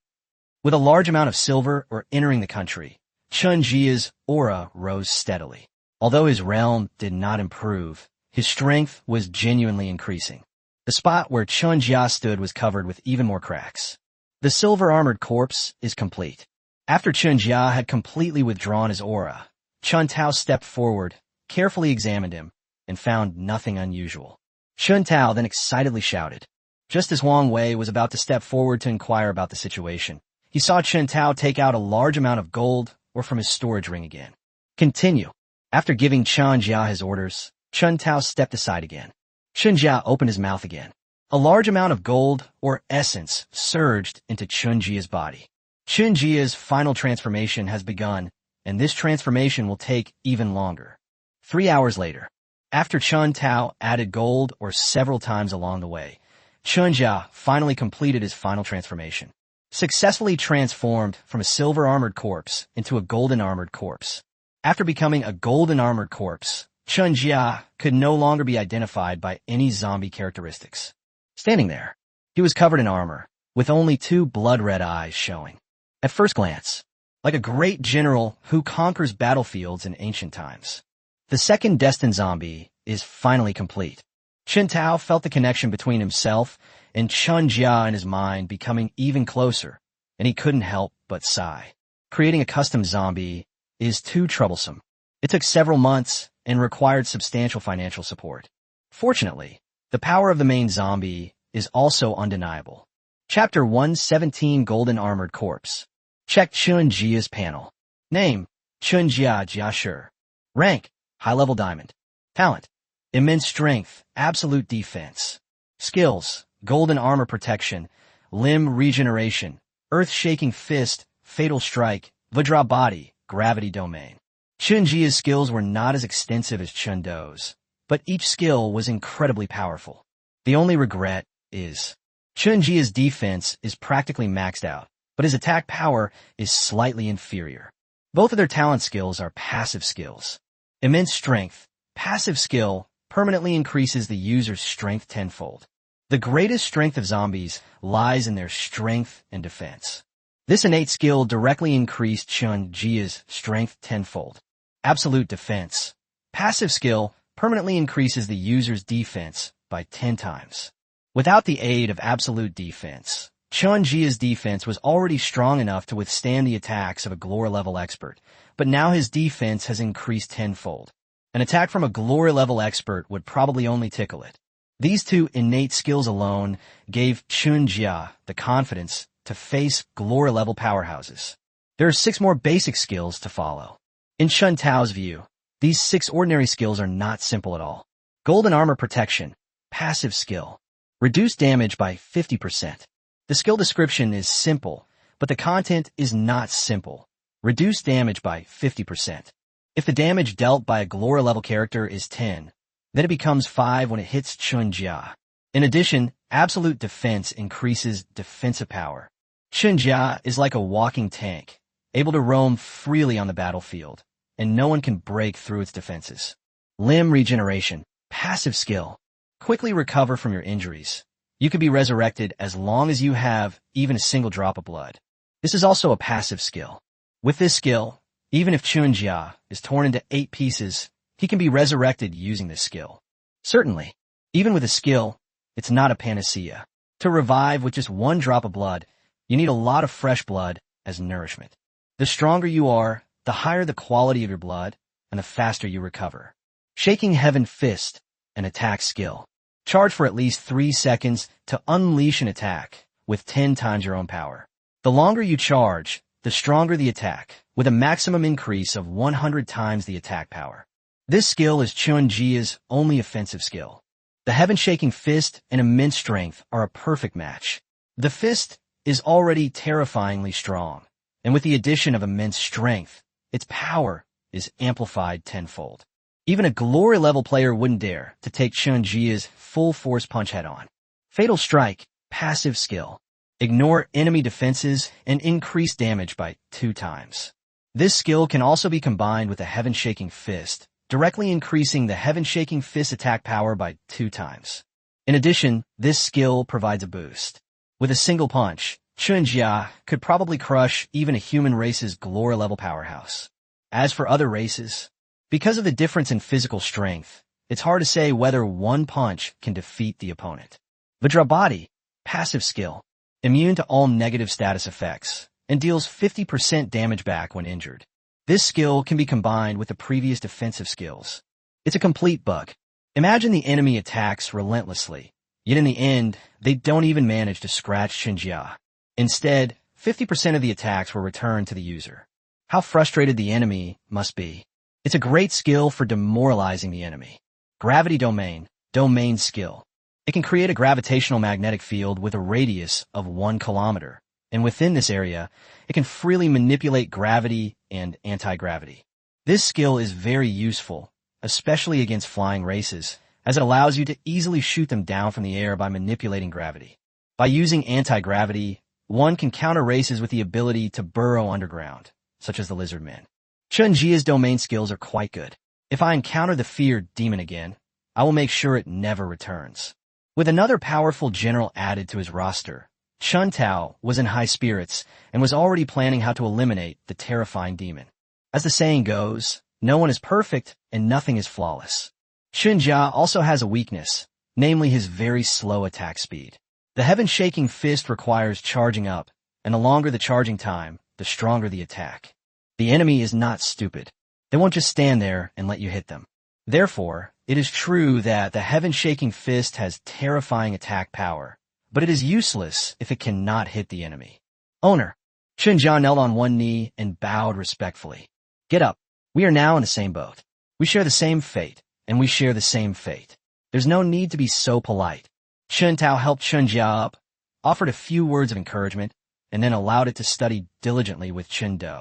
With a large amount of silver ore entering the country, Chun Jia's aura rose steadily. Although his realm did not improve, his strength was genuinely increasing. The spot where Chun Jia stood was covered with even more cracks. The silver-armored corpse is complete. After Chun Jia had completely withdrawn his aura, Chun Tao stepped forward, carefully examined him, and found nothing unusual. Chun Tao then excitedly shouted. Just as Huang Wei was about to step forward to inquire about the situation, he saw Chun Tao take out a large amount of gold ore from his storage ring again. Continue. After giving Chun Jia his orders, Chun Tao stepped aside again. Chun Jia opened his mouth again. A large amount of gold or essence surged into Chun Jia's body. Chun Jia's final transformation has begun, and this transformation will take even longer. 3 hours later, after Chun Tao added gold ore several times along the way, Chun Jia finally completed his final transformation. Successfully transformed from a silver-armored corpse into a golden-armored corpse. After becoming a golden-armored corpse, Chun Jia could no longer be identified by any zombie characteristics. Standing there, he was covered in armor, with only 2 blood-red eyes showing. At first glance, like a great general who conquers battlefields in ancient times. The second destined zombie is finally complete. Qin Tao felt the connection between himself and Chun Jia in his mind becoming even closer, and he couldn't help but sigh. Creating a custom zombie is too troublesome. It took several months and required substantial financial support. Fortunately, the power of the main zombie is also undeniable. Chapter 117 Golden Armored Corpse. Check Chun Jia's panel. Name, Chun Jia Jiashi. Rank, High-Level Diamond. Talent, Immense strength, absolute defense. Skills, golden armor protection, limb regeneration, earth-shaking fist, fatal strike, Vajra body, gravity domain. Chun Jia's skills were not as extensive as Chun Do's, but each skill was incredibly powerful. The only regret is Chun Jia's defense is practically maxed out, but his attack power is slightly inferior. Both of their talent skills are passive skills. Immense strength, passive skill, permanently increases the user's strength tenfold. The greatest strength of zombies lies in their strength and defense. This innate skill directly increased Chun Jia's strength tenfold. Absolute defense. Passive skill permanently increases the user's defense by 10 times. Without the aid of absolute defense, Chun Jia's defense was already strong enough to withstand the attacks of a Glory-level expert, but now his defense has increased tenfold. An attack from a Glory-level expert would probably only tickle it. These two innate skills alone gave Chun Jia the confidence to face Glory-level powerhouses. There are 6 more basic skills to follow. In Chun Tao's view, these 6 ordinary skills are not simple at all. Golden armor protection, passive skill. Reduce damage by 50%. The skill description is simple, but the content is not simple. Reduce damage by 50%. If the damage dealt by a Glory-level character is 10, then it becomes 5 when it hits Chun Jia. In addition, absolute defense increases defensive power. Chun Jia is like a walking tank, able to roam freely on the battlefield, and no one can break through its defenses. Limb regeneration, passive skill. Quickly recover from your injuries. You can be resurrected as long as you have even a single drop of blood. This is also a passive skill. With this skill, even if Chun Jia is torn into 8 pieces, he can be resurrected using this skill. Certainly, even with a skill, it's not a panacea. To revive with just 1 drop of blood, you need a lot of fresh blood as nourishment. The stronger you are, the higher the quality of your blood, and the faster you recover. Shaking Heaven Fist, an attack skill. Charge for at least 3 seconds to unleash an attack with 10 times your own power. The longer you charge, the stronger the attack, with a maximum increase of 100 times the attack power. This skill is Chun Jia's only offensive skill. The Heaven-Shaking Fist and Immense Strength are a perfect match. The fist is already terrifyingly strong, and with the addition of Immense Strength, its power is amplified tenfold. Even a Glory-level player wouldn't dare to take Chun Jia's full-force punch head-on. Fatal Strike, passive skill. Ignore enemy defenses and increase damage by 2 times. This skill can also be combined with a Heaven-Shaking Fist, directly increasing the Heaven-Shaking Fist attack power by 2 times. In addition, this skill provides a boost. With a single punch, Chun Jia could probably crush even a human race's Glory-level powerhouse. As for other races, because of the difference in physical strength, it's hard to say whether one punch can defeat the opponent. Vajra body, passive skill. Immune to all negative status effects, and deals 50% damage back when injured. This skill can be combined with the previous defensive skills. It's a complete bug. Imagine the enemy attacks relentlessly, yet in the end, they don't even manage to scratch Chun Jia. Instead, 50% of the attacks were returned to the user. How frustrated the enemy must be. It's a great skill for demoralizing the enemy. Gravity domain, domain skill. It can create a gravitational magnetic field with a radius of 1 kilometer, and within this area, it can freely manipulate gravity and anti-gravity. This skill is very useful, especially against flying races, as it allows you to easily shoot them down from the air by manipulating gravity. By using anti-gravity, one can counter races with the ability to burrow underground, such as the lizard men. Chun Jia's domain skills are quite good. If I encounter the feared demon again, I will make sure it never returns. With another powerful general added to his roster, Chun Tao was in high spirits and was already planning how to eliminate the terrifying demon. As the saying goes, no one is perfect and nothing is flawless. Chun Jia also has a weakness, namely his very slow attack speed. The Heaven-Shaking Fist requires charging up, and the longer the charging time, the stronger the attack. The enemy is not stupid. They won't just stand there and let you hit them. Therefore, it is true that the Heaven-Shaking Fist has terrifying attack power, but it is useless if it cannot hit the enemy. Owner. Chun Jia knelt on one knee and bowed respectfully. Get up. We are now in the same boat. We share the same fate, and we share the same fate. There's no need to be so polite. Chen Tao helped Chen Jia up, offered a few words of encouragement, and then allowed it to study diligently with Chen Do.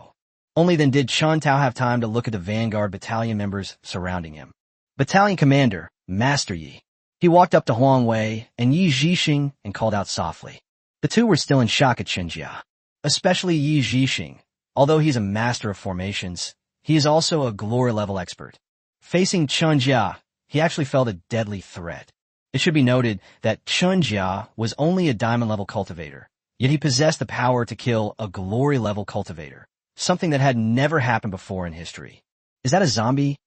Only then did Chen Tao have time to look at the vanguard battalion members surrounding him. Battalion Commander, Master Yi. He walked up to Huang Wei and Yi Zhixing and called out softly. The two were still in shock at Chen Jia. Especially Yi Zhixing. Although he's a master of formations, he is also a glory-level expert. Facing Chen Jia, he actually felt a deadly threat. It should be noted that Chen Jia was only a diamond-level cultivator, yet he possessed the power to kill a glory-level cultivator, something that had never happened before in history. Is that a zombie?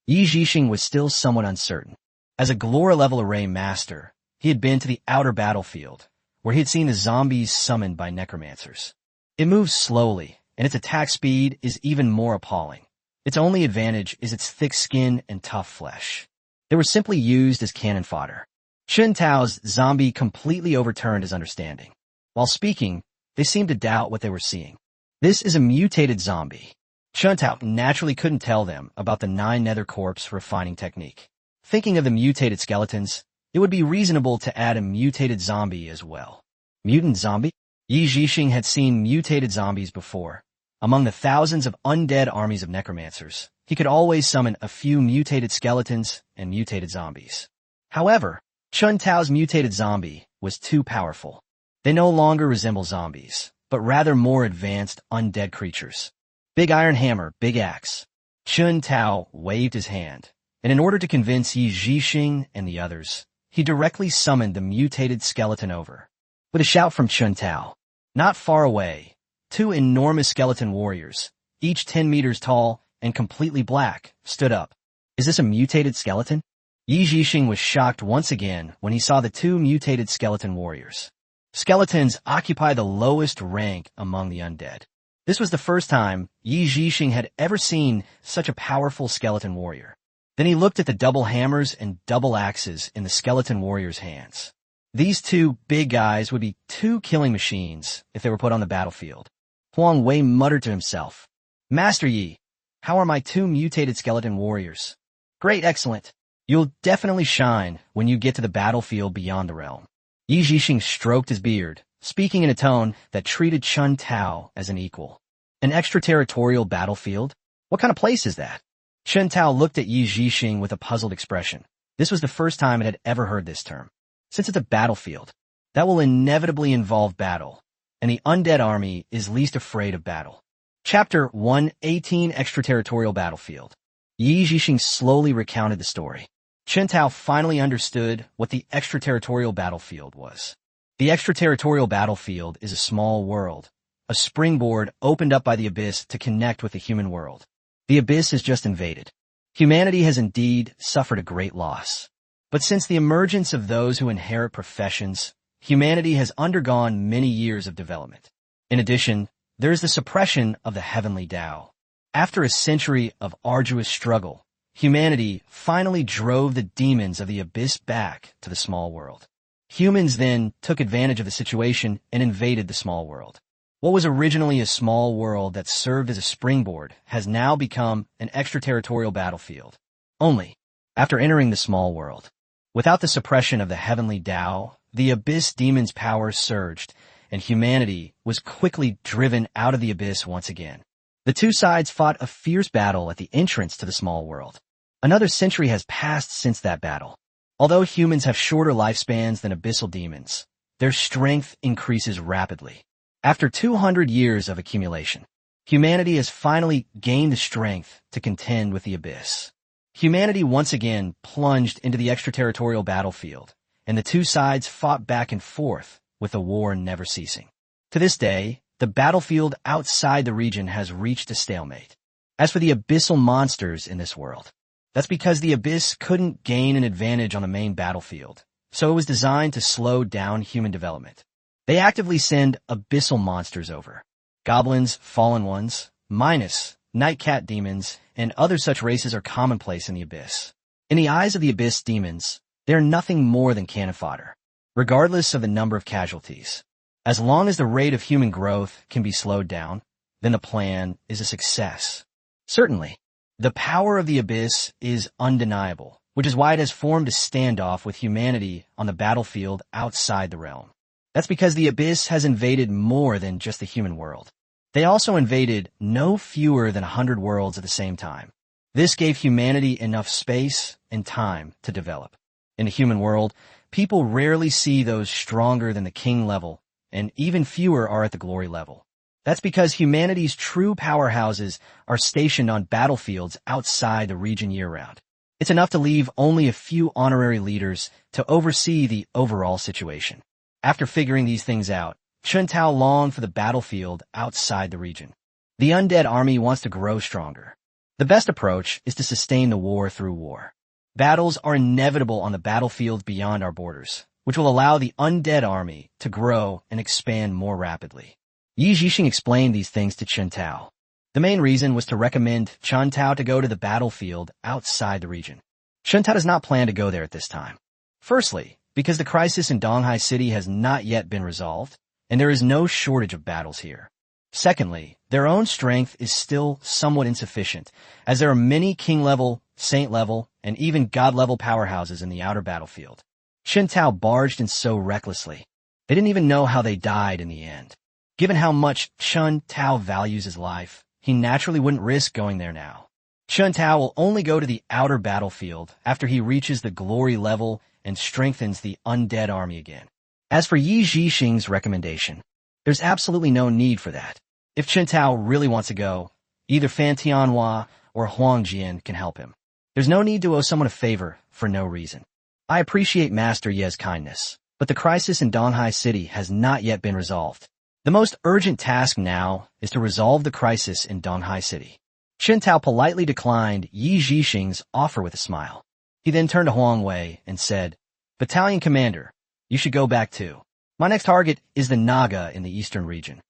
Yi Zhixing was still somewhat uncertain. As a glory-level array master, he had been to the outer battlefield, where he had seen the zombies summoned by necromancers. It moves slowly, and its attack speed is even more appalling. Its only advantage is its thick skin and tough flesh. They were simply used as cannon fodder. Chen Tao's zombie completely overturned his understanding. While speaking, they seemed to doubt what they were seeing. This is a mutated zombie. Chen Tao naturally couldn't tell them about the 9 nether corpse refining technique. Thinking of the mutated skeletons, it would be reasonable to add a mutated zombie as well. Mutant zombie? Yi Zhixing had seen mutated zombies before. Among the thousands of undead armies of necromancers, he could always summon a few mutated skeletons and mutated zombies. However, Chen Tao's mutated zombie was too powerful. They no longer resemble zombies, but rather more advanced undead creatures. Big iron hammer, big axe. Chen Tao waved his hand, and in order to convince Yi Zhixing and the others, he directly summoned the mutated skeleton over. With a shout from Chen Tao, not far away, 2 enormous skeleton warriors, each 10 meters tall and completely black, stood up. Is this a mutated skeleton? Yi Zhixing was shocked once again when he saw the 2 mutated skeleton warriors. Skeletons occupy the lowest rank among the undead. This was the first time Yi Zhixing had ever seen such a powerful skeleton warrior. Then he looked at the double hammers and double axes in the skeleton warrior's hands. These 2 big guys would be 2 killing machines if they were put on the battlefield. Huang Wei muttered to himself, Master Yi, how are my 2 mutated skeleton warriors? Great, excellent. You'll definitely shine when you get to the battlefield beyond the realm. Yi Zhixing stroked his beard, speaking in a tone that treated Chen Tao as an equal. An extraterritorial battlefield? What kind of place is that? Chen Tao looked at Yi Zhixing with a puzzled expression. This was the first time it had ever heard this term. Since it's a battlefield, that will inevitably involve battle, and the undead army is least afraid of battle. Chapter 118 Extraterritorial Battlefield. Yi Zhixing slowly recounted the story. Chen Tao finally understood what the extraterritorial battlefield was. The extraterritorial battlefield is a small world, a springboard opened up by the Abyss to connect with the human world. The Abyss is just invaded. Humanity has indeed suffered a great loss. But since the emergence of those who inherit professions, humanity has undergone many years of development. In addition, there is the suppression of the heavenly Tao. After a century of arduous struggle, humanity finally drove the demons of the Abyss back to the small world. Humans then took advantage of the situation and invaded the small world. What was originally a small world that served as a springboard has now become an extraterritorial battlefield. Only, after entering the small world, without the suppression of the heavenly Tao, the Abyss demons' power surged, and humanity was quickly driven out of the Abyss once again. The 2 sides fought a fierce battle at the entrance to the small world. Another century has passed since that battle. Although humans have shorter lifespans than abyssal demons, their strength increases rapidly. After 200 years of accumulation, humanity has finally gained the strength to contend with the Abyss. Humanity once again plunged into the extraterritorial battlefield, and the 2 sides fought back and forth, with the war never ceasing. To this day, the battlefield outside the region has reached a stalemate. As for the abyssal monsters in this world, that's because the Abyss couldn't gain an advantage on the main battlefield, so it was designed to slow down human development. They actively send abyssal monsters over. Goblins, fallen ones, Minus, nightcat demons, and other such races are commonplace in the Abyss. In the eyes of the Abyss demons, they are nothing more than cannon fodder, regardless of the number of casualties. As long as the rate of human growth can be slowed down, then the plan is a success. Certainly, the power of the Abyss is undeniable, which is why it has formed a standoff with humanity on the battlefield outside the realm. That's because the Abyss has invaded more than just the human world. They also invaded no fewer than 100 worlds at the same time. This gave humanity enough space and time to develop. In the human world, people rarely see those stronger than the king level, and even fewer are at the glory level. That's because humanity's true powerhouses are stationed on battlefields outside the region year-round. It's enough to leave only a few honorary leaders to oversee the overall situation. After figuring these things out, Chen Tao longed for the battlefield outside the region. The undead army wants to grow stronger. The best approach is to sustain the war through war. Battles are inevitable on the battlefield beyond our borders, which will allow the undead army to grow and expand more rapidly. Yi Zhixing explained these things to Chen Tao. The main reason was to recommend Chen Tao to go to the battlefield outside the region. Chen Tao does not plan to go there at this time. Firstly, because the crisis in Donghai City has not yet been resolved, and there is no shortage of battles here. Secondly, their own strength is still somewhat insufficient, as there are many king-level, saint-level, and even god-level powerhouses in the outer battlefield. Chen Tao barged in so recklessly. They didn't even know how they died in the end. Given how much Chen Tao values his life, he naturally wouldn't risk going there now. Chen Tao will only go to the outer battlefield after he reaches the glory level and strengthens the undead army again. As for Yi Zhixing's recommendation, there's absolutely no need for that. If Chen Tao really wants to go, either Fan Tianhua or Huang Jian can help him. There's no need to owe someone a favor for no reason. I appreciate Master Ye's kindness, but the crisis in Donghai City has not yet been resolved. The most urgent task now is to resolve the crisis in Donghai City. Chen Tao politely declined Yi Zhixing's offer with a smile. He then turned to Huang Wei and said, "Battalion Commander, you should go back too. My next target is the Naga in the eastern region.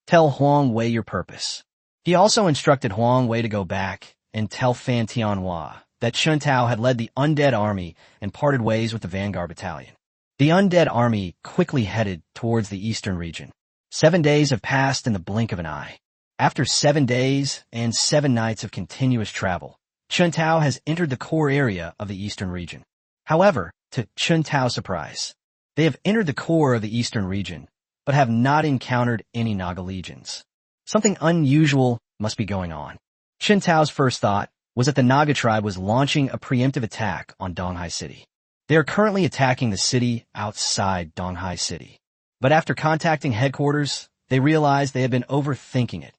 Tell Huang Wei your purpose." He also instructed Huang Wei to go back and tell Fan Tianhua that Chen Tao had led the undead army and parted ways with the Vanguard Battalion. The undead army quickly headed towards the eastern region. 7 days have passed in the blink of an eye. After 7 days and 7 nights of continuous travel, Chen Tao has entered the core area of the eastern region. However, to Chen Tao's surprise, they have entered the core of the eastern region, but have not encountered any Naga legions. Something unusual must be going on. Chen Tao's first thought was that the Naga tribe was launching a preemptive attack on Donghai City. They are currently attacking the city outside Donghai City. But after contacting headquarters, they realized they had been overthinking it.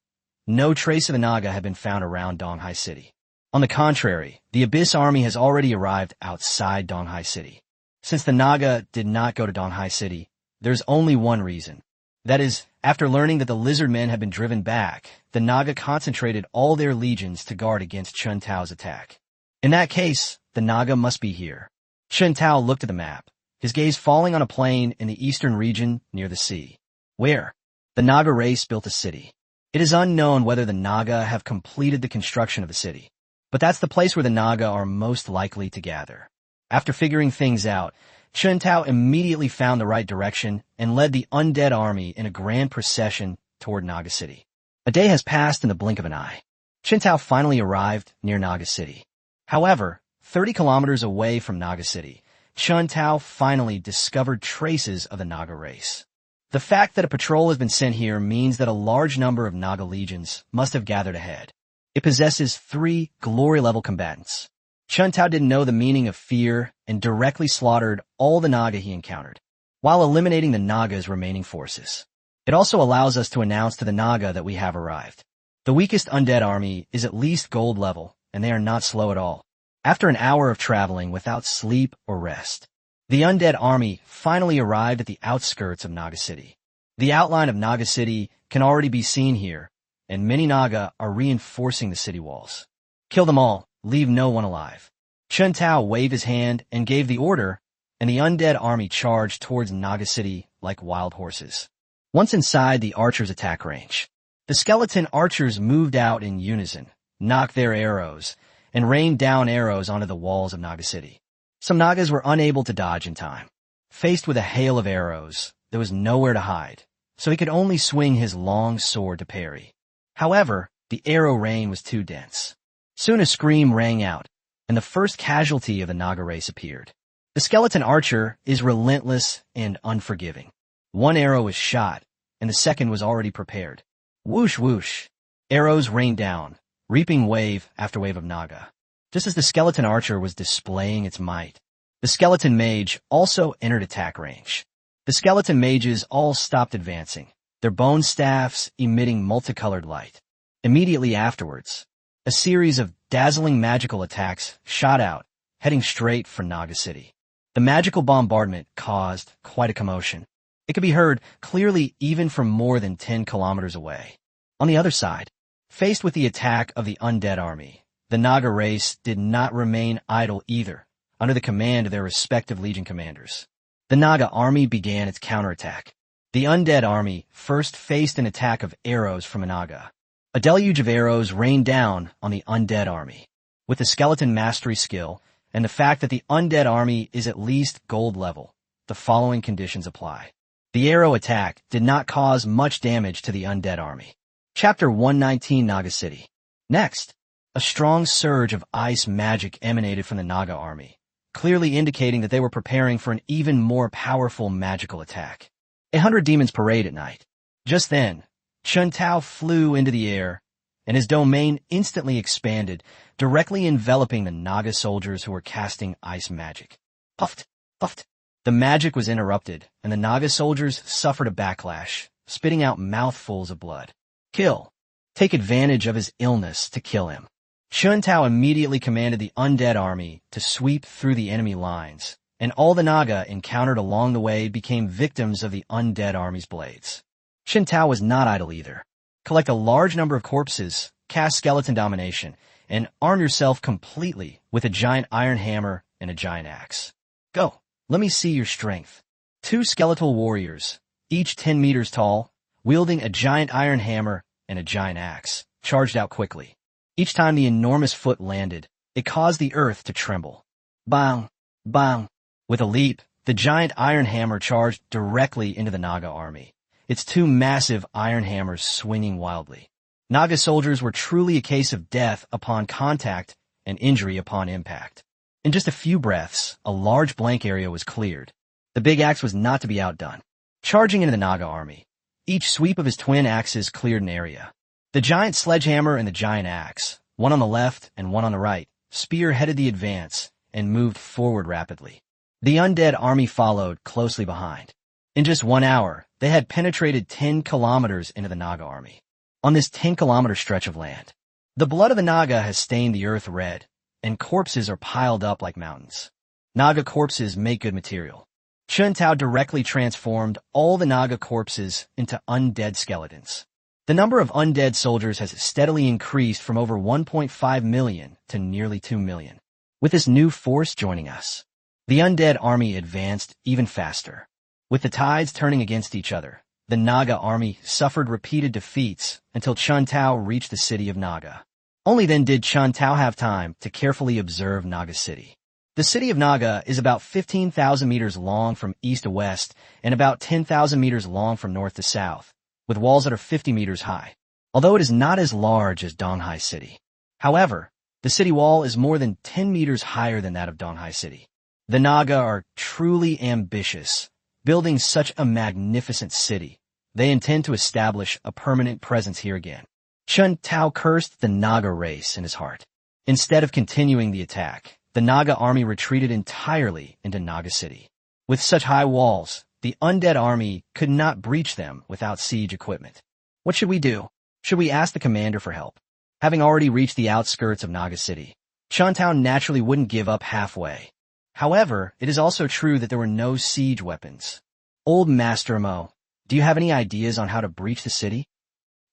No trace of the Naga had been found around Donghai City. On the contrary, the Abyss army has already arrived outside Donghai City. Since the Naga did not go to Donghai City, there's only one reason. That is, after learning that the lizard men had been driven back, the Naga concentrated all their legions to guard against Chen Tao's attack. In that case, the Naga must be here. Chen Tao looked at the map, his gaze falling on a plain in the eastern region near the sea. Where? The Naga race built a city. It is unknown whether the Naga have completed the construction of the city, but that's the place where the Naga are most likely to gather. After figuring things out, Chen Tao immediately found the right direction and led the undead army in a grand procession toward Naga City. A day has passed in the blink of an eye. Chen Tao finally arrived near Naga City. However, 30 kilometers away from Naga City, Chen Tao finally discovered traces of the Naga race. The fact that a patrol has been sent here means that a large number of Naga legions must have gathered ahead. It possesses 3 glory-level combatants. Chen Tao didn't know the meaning of fear and directly slaughtered all the Naga he encountered, while eliminating the Naga's remaining forces. It also allows us to announce to the Naga that we have arrived. The weakest undead army is at least gold level, and they are not slow at all. After an hour of traveling without sleep or rest, the undead army finally arrived at the outskirts of Naga City. The outline of Naga City can already be seen here, and many Naga are reinforcing the city walls. Kill them all. Leave no one alive. Chen Tao waved his hand and gave the order, and the undead army charged towards Naga City like wild horses. Once inside the archers' attack range, the skeleton archers moved out in unison, knocked their arrows, and rained down arrows onto the walls of Naga City. Some Nagas were unable to dodge in time. Faced with a hail of arrows, there was nowhere to hide, so he could only swing his long sword to parry. However, the arrow rain was too dense. Soon a scream rang out, and the first casualty of the Naga race appeared. The skeleton archer is relentless and unforgiving. One arrow was shot, and the second was already prepared. Whoosh whoosh. Arrows rained down, reaping wave after wave of Naga. Just as the skeleton archer was displaying its might, the skeleton mage also entered attack range. The skeleton mages all stopped advancing, their bone staffs emitting multicolored light. Immediately afterwards, a series of dazzling magical attacks shot out, heading straight for Naga City. The magical bombardment caused quite a commotion. It could be heard clearly even from more than 10 kilometers away. On the other side, faced with the attack of the undead army, the Naga race did not remain idle either, under the command of their respective legion commanders. The Naga army began its counterattack. The undead army first faced an attack of arrows from a Naga. A deluge of arrows rained down on the undead army. With the skeleton mastery skill and the fact that the undead army is at least gold level, the following conditions apply. The arrow attack did not cause much damage to the undead army. Chapter 119, Naga City. Next, a strong surge of ice magic emanated from the Naga army, clearly indicating that they were preparing for an even more powerful magical attack. 100 demons parade at night. Just then, Chun Tao flew into the air, and his domain instantly expanded, directly enveloping the Naga soldiers who were casting ice magic. Puffed, puffed. The magic was interrupted, and the Naga soldiers suffered a backlash, spitting out mouthfuls of blood. Kill. Take advantage of his illness to kill him. Chun Tao immediately commanded the undead army to sweep through the enemy lines, and all the Naga encountered along the way became victims of the undead army's blades. Chun Tao was not idle either. Collect a large number of corpses, cast skeleton domination, and arm yourself completely with a giant iron hammer and a giant axe. Go, let me see your strength. 2 skeletal warriors, each 10 meters tall, wielding a giant iron hammer and a giant axe, charged out quickly. Each time the enormous foot landed, it caused the earth to tremble. Bang! Bang! With a leap, the giant iron hammer charged directly into the Naga army, its 2 massive iron hammers swinging wildly. Naga soldiers were truly a case of death upon contact and injury upon impact. In just a few breaths, a large blank area was cleared. The big axe was not to be outdone. Charging into the Naga army, each sweep of his twin axes cleared an area. The giant sledgehammer and the giant axe, one on the left and one on the right, spearheaded the advance and moved forward rapidly. The undead army followed closely behind. In just 1 hour, they had penetrated 10 kilometers into the Naga army. On this 10-kilometer stretch of land, the blood of the Naga has stained the earth red, and corpses are piled up like mountains. Naga corpses make good material. Chun Tao directly transformed all the Naga corpses into undead skeletons. The number of undead soldiers has steadily increased from over 1.5 million to nearly 2 million. With this new force joining us, the undead army advanced even faster. With the tides turning against each other, the Naga army suffered repeated defeats until Chun Tao reached the city of Naga. Only then did Chun Tao have time to carefully observe Naga City. The city of Naga is about 15,000 meters long from east to west and about 10,000 meters long from north to south, with walls that are 50 meters high, although it is not as large as Donghai City. However, the city wall is more than 10 meters higher than that of Donghai City. The Naga are truly ambitious. Building such a magnificent city, they intend to establish a permanent presence here again. Chun Tao cursed the Naga race in his heart. Instead of continuing the attack, the Naga army retreated entirely into Naga City. With such high walls, the undead army could not breach them without siege equipment. What should we do? Should we ask the commander for help? Having already reached the outskirts of Naga City, Chun Tao naturally wouldn't give up halfway. However, it is also true that there were no siege weapons. Old Master Mo, do you have any ideas on how to breach the city?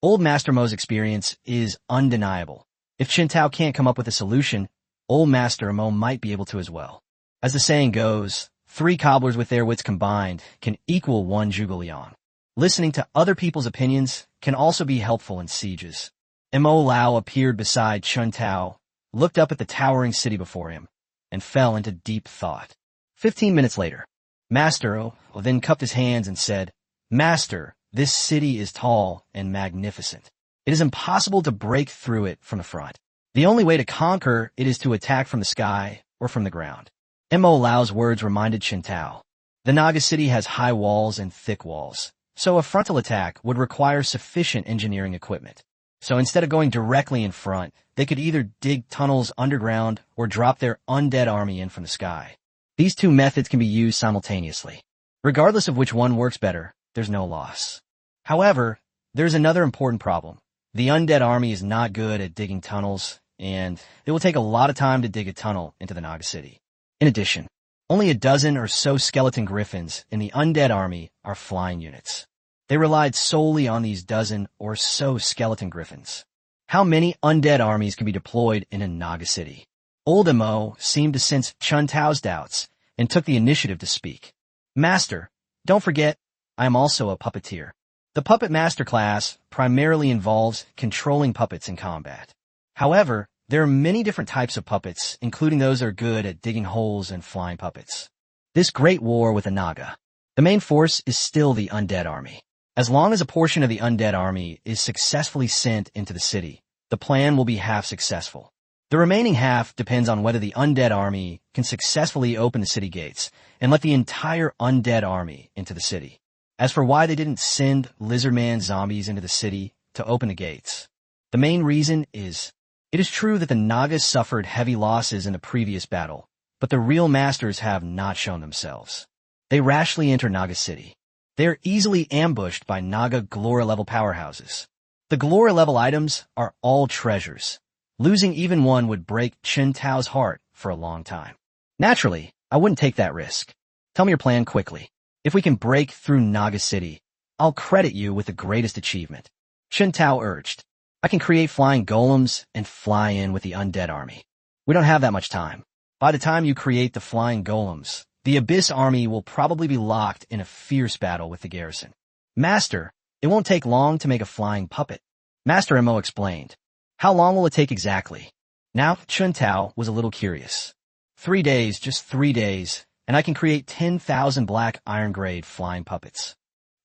Old Master Mo's experience is undeniable. If Chun Tao can't come up with a solution, Old Master Mo might be able to as well. As the saying goes, 3 cobblers with their wits combined can equal 1 zhuge liang. Listening to other people's opinions can also be helpful in sieges. Mo Lao appeared beside Chun Tao, looked up at the towering city before him, and fell into deep thought. 15 minutes later, Master O then cupped his hands and said, "Master, this city is tall and magnificent. It is impossible to break through it from the front. The only way to conquer it is to attack from the sky or from the ground. Mo Lao's words reminded Qin. The Naga city has high walls and thick walls, so a frontal attack would require sufficient engineering equipment. So instead of going directly in front, they could either dig tunnels underground or drop their undead army in from the sky. These two methods can be used simultaneously. Regardless of which one works better, there's no loss. However, there's another important problem. The undead army is not good at digging tunnels, and it will take a lot of time to dig a tunnel into the Naga city. In addition, only a dozen or so skeleton griffins in the undead army are flying units. They relied solely on these dozen or so skeleton griffins. How many undead armies can be deployed in a Naga city? Old Mo seemed to sense Chun Tao's doubts and took the initiative to speak. Master, don't forget, I am also a puppeteer. The Puppet Master class primarily involves controlling puppets in combat. However, there are many different types of puppets, including those that are good at digging holes and flying puppets. This great war with the Naga, the main force is still the undead army. As long as a portion of the undead army is successfully sent into the city, the plan will be half successful. The remaining half depends on whether the undead army can successfully open the city gates and let the entire undead army into the city. As for why they didn't send Lizardman zombies into the city to open the gates, the main reason is, it is true that the Nagas suffered heavy losses in the previous battle, but the real masters have not shown themselves. They rashly enter Naga City. They are easily ambushed by Naga Glory-level powerhouses. The Glory-level items are all treasures. Losing even one would break Qin Tao's heart for a long time. Naturally, I wouldn't take that risk. Tell me your plan quickly. If we can break through Naga City, I'll credit you with the greatest achievement. Qin Tao urged. I can create flying golems and fly in with the undead army. We don't have that much time. By the time you create the flying golems, the Abyss army will probably be locked in a fierce battle with the garrison. Master, it won't take long to make a flying puppet. Master Mo explained. How long will it take exactly? Now, Qin Tao was a little curious. 3 days, just 3 days, and I can create 10,000 black iron-grade flying puppets.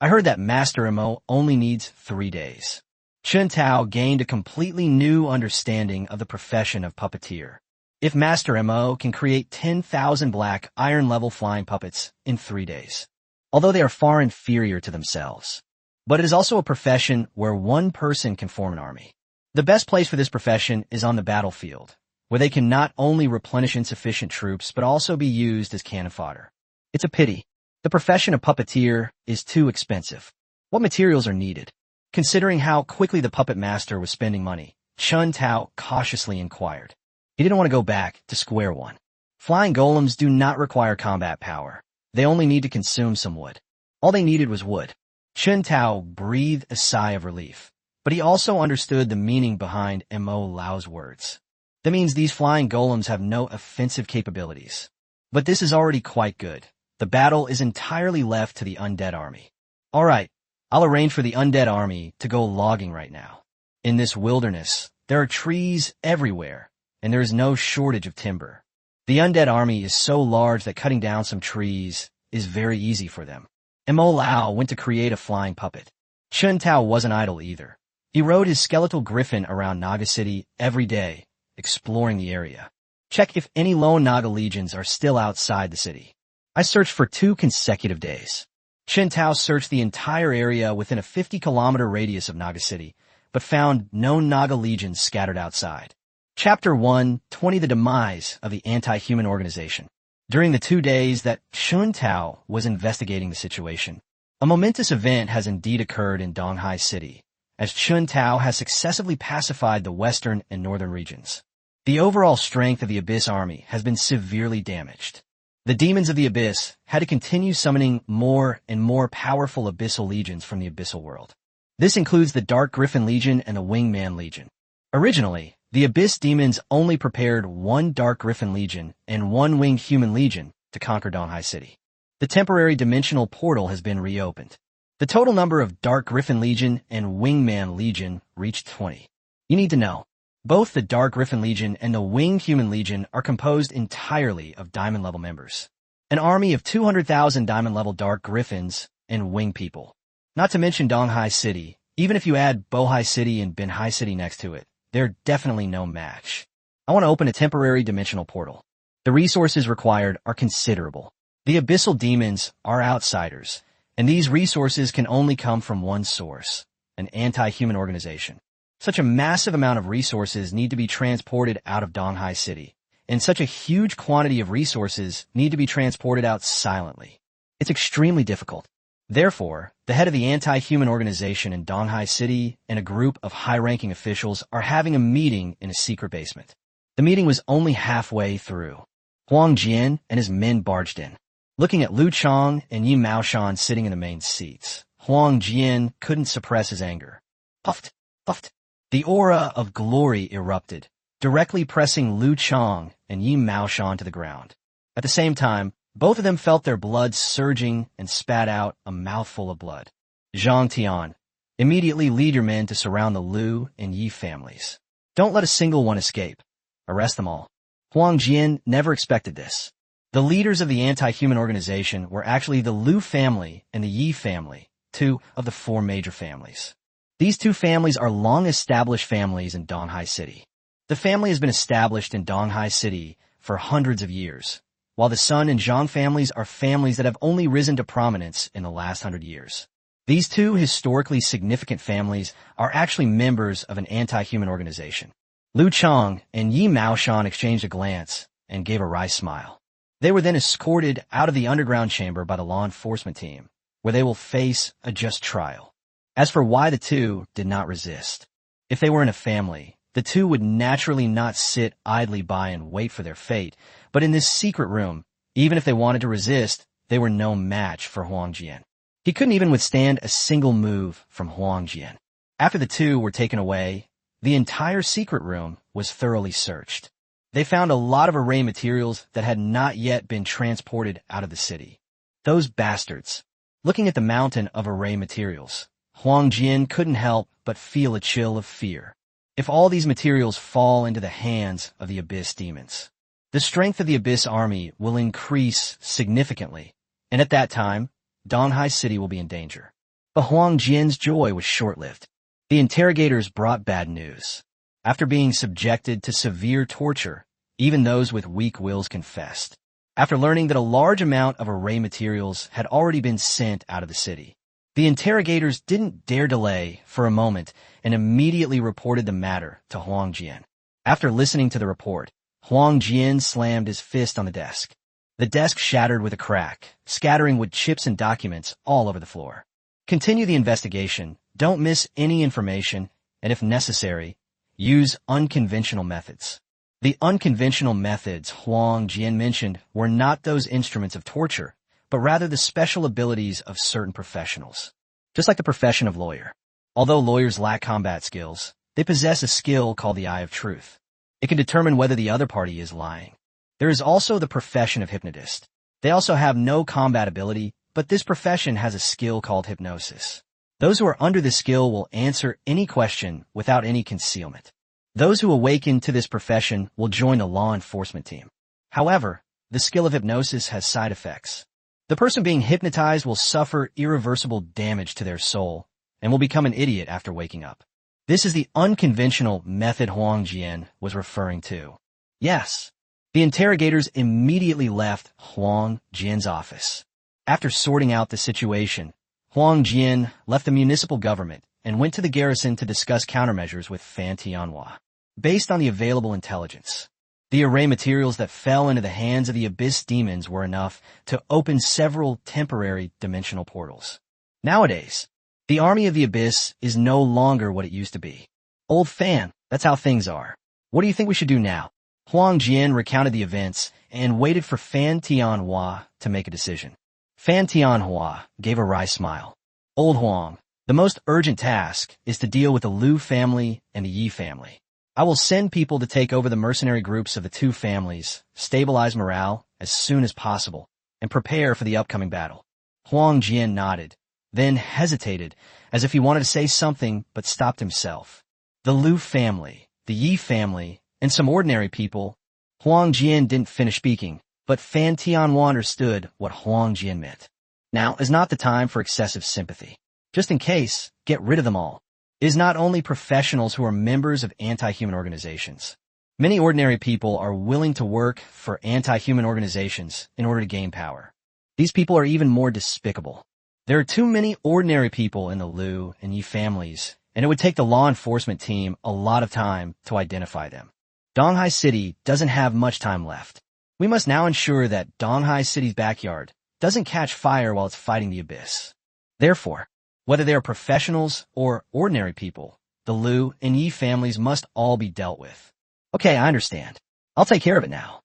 I heard that Master Mo only needs 3 days. Qin Tao gained a completely new understanding of the profession of puppeteer. If Master Mo can create 10,000 black iron-level flying puppets in 3 days, although they are far inferior to themselves. But it is also a profession where one person can form an army. The best place for this profession is on the battlefield, where they can not only replenish insufficient troops but also be used as cannon fodder. It's a pity. The profession of puppeteer is too expensive. What materials are needed? Considering how quickly the puppet master was spending money, Qin Tao cautiously inquired. He didn't want to go back to square one. Flying golems do not require combat power. They only need to consume some wood. All they needed was wood. Qin Tao breathed a sigh of relief, but he also understood the meaning behind Mo Lao's words. That means these flying golems have no offensive capabilities. But this is already quite good. The battle is entirely left to the undead army. All right, I'll arrange for the undead army to go logging right now. In this wilderness, there are trees everywhere, and there is no shortage of timber. The undead army is so large that cutting down some trees is very easy for them. Mo Lao went to create a flying puppet. Qin Tao wasn't idle either. He rode his skeletal griffin around Naga City every day, exploring the area. Check if any lone Naga legions are still outside the city. I searched for 2 consecutive days. Qin Tao searched the entire area within a 50-kilometer radius of Naga City, but found no Naga legions scattered outside. Chapter 1, 20 The Demise of the Anti-Human Organization. During the 2 days that Qin Tao was investigating the situation, a momentous event has indeed occurred in Donghai City, as Qin Tao has successively pacified the western and northern regions. The overall strength of the Abyss army has been severely damaged. The demons of the Abyss had to continue summoning more and more powerful abyssal legions from the abyssal world. This includes the Dark Griffin Legion and the Wingman Legion. Originally, the Abyss demons only prepared 1 Dark Griffin Legion and 1 Winged Human Legion to conquer Donghai City. The temporary dimensional portal has been reopened. The total number of Dark Griffin Legion and Wingman Legion reached 20. You need to know, both the Dark Griffin Legion and the Winged Human Legion are composed entirely of Diamond-level members. An army of 200,000 Diamond-level Dark Griffins and Wing people. Not to mention Donghai City. Even if you add Bohai City and Binhai City next to it, they're definitely no match. I want to open a temporary dimensional portal. The resources required are considerable. The abyssal demons are outsiders, and these resources can only come from one source, an anti-human organization. Such a massive amount of resources need to be transported out of Donghai City, and such a huge quantity of resources need to be transported out silently. It's extremely difficult. Therefore, the head of the anti-human organization in Donghai City and a group of high-ranking officials are having a meeting in a secret basement. The meeting was only halfway through. Huang Jian and his men barged in. Looking at Lu Chang and Yi Maoshan sitting in the main seats, Huang Jian couldn't suppress his anger. Puffed, puffed. The aura of glory erupted, directly pressing Lu Chang and Yi Maoshan to the ground. At the same time, both of them felt their blood surging and spat out a mouthful of blood. Zhang Tian, immediately lead your men to surround the Lu and Yi families. Don't let a single one escape. Arrest them all. Huang Jian never expected this. The leaders of the anti-human organization were actually the Lu family and the Yi family, two of the four major families. These two families are long-established families in Donghai City. The family has been established in Donghai City for hundreds of years, while the Sun and Zhang families are families that have only risen to prominence in the last 100 years. These two historically significant families are actually members of an anti-human organization. Lu Chang and Yi Maoshan exchanged a glance and gave a wry smile. They were then escorted out of the underground chamber by the law enforcement team, where they will face a just trial. As for why the two did not resist, if they were in a family, the two would naturally not sit idly by and wait for their fate, but in this secret room, even if they wanted to resist, they were no match for Huang Jian. He couldn't even withstand a single move from Huang Jian. After the two were taken away, the entire secret room was thoroughly searched. They found a lot of array materials that had not yet been transported out of the city. Those bastards. Looking at the mountain of array materials, Huang Jian couldn't help but feel a chill of fear. If all these materials fall into the hands of the Abyss demons, the strength of the Abyss army will increase significantly, and at that time, Donghai City will be in danger. But Huang Jian's joy was short-lived. The interrogators brought bad news. After being subjected to severe torture, even those with weak wills confessed. After learning that a large amount of array materials had already been sent out of the city, the interrogators didn't dare delay for a moment and immediately reported the matter to Huang Jian. After listening to the report, Huang Jian slammed his fist on the desk. The desk shattered with a crack, scattering wood chips and documents all over the floor. Continue the investigation, don't miss any information, and if necessary, use unconventional methods. The unconventional methods Huang Jian mentioned were not those instruments of torture, but rather the special abilities of certain professionals. Just like the profession of lawyer. Although lawyers lack combat skills, they possess a skill called the Eye of Truth. It can determine whether the other party is lying. There is also the profession of hypnotist. They also have no combat ability, but this profession has a skill called hypnosis. Those who are under this skill will answer any question without any concealment. Those who awaken to this profession will join a law enforcement team. However, the skill of hypnosis has side effects. The person being hypnotized will suffer irreversible damage to their soul and will become an idiot after waking up. This is the unconventional method Huang Jian was referring to. Yes. The interrogators immediately left Huang Jian's office. After sorting out the situation, Huang Jian left the municipal government and went to the garrison to discuss countermeasures with Fan Tianhua. Based on the available intelligence, the array materials that fell into the hands of the Abyss demons were enough to open several temporary dimensional portals. Nowadays, the army of the Abyss is no longer what it used to be. Old Fan, that's how things are. What do you think we should do now? Huang Jian recounted the events and waited for Fan Tianhua to make a decision. Fan Tianhua gave a wry smile. Old Huang, the most urgent task is to deal with the Lu family and the Yi family. I will send people to take over the mercenary groups of the two families, stabilize morale as soon as possible, and prepare for the upcoming battle. Huang Jian nodded, then hesitated, as if he wanted to say something but stopped himself. The Lu family, the Yi family, and some ordinary people. Huang Jian didn't finish speaking, but Fan Tianhua understood what Huang Jian meant. Now is not the time for excessive sympathy. Just in case, get rid of them all. is not only professionals who are members of anti-human organizations. Many ordinary people are willing to work for anti-human organizations in order to gain power. These people are even more despicable. There are too many ordinary people in the Liu and Yi families, and it would take the law enforcement team a lot of time to identify them. Donghai City doesn't have much time left. We must now ensure that Donghai City's backyard doesn't catch fire while it's fighting the Abyss. Therefore, whether they are professionals or ordinary people, the Liu and Yi families must all be dealt with. Okay, I understand. I'll take care of it now.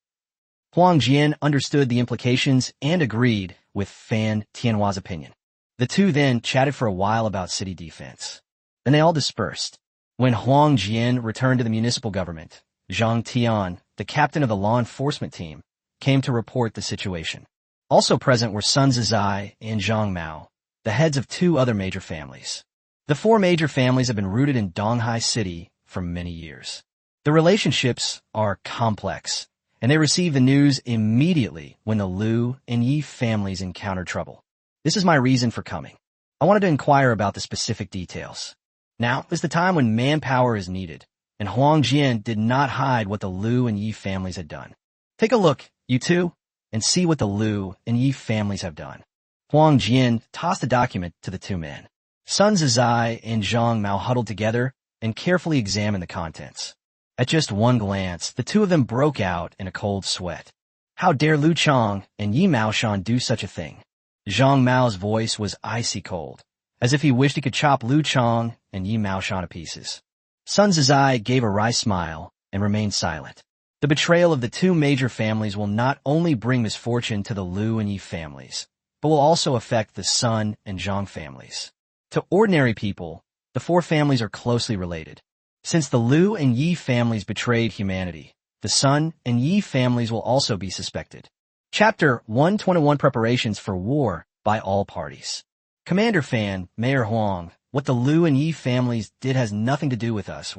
Huang Jian understood the implications and agreed with Fan Tianhua's opinion. The two then chatted for a while about city defense. Then they all dispersed. When Huang Jian returned to the municipal government, Zhang Tian, the captain of the law enforcement team, came to report the situation. Also present were Sun Zizai and Zhang Mao, the heads of two other major families. The four major families have been rooted in Donghai City for many years. The relationships are complex, and they receive the news immediately when the Liu and Yi families encounter trouble. This is my reason for coming. I wanted to inquire about the specific details. Now is the time when manpower is needed, and Huang Jian did not hide what the Liu and Yi families had done. Take a look, you two, and see what the Liu and Yi families have done. Huang Jian tossed the document to the two men. Sun Zizai and Zhang Mao huddled together and carefully examined the contents. At just one glance, the two of them broke out in a cold sweat. How dare Lu Chang and Yi Maoshan do such a thing? Zhang Mao's voice was icy cold, as if he wished he could chop Lu Chang and Yi Maoshan to pieces. Sun Zizai gave a wry smile and remained silent. The betrayal of the two major families will not only bring misfortune to the Liu and Yi families, but will also affect the Sun and Zhang families. To ordinary people, the four families are closely related. Since the Liu and Yi families betrayed humanity, the Sun and Yi families will also be suspected. Chapter 121 Preparations for War by All Parties. Commander Fan, Mayor Huang, what the Liu and Yi families did has nothing to do with us,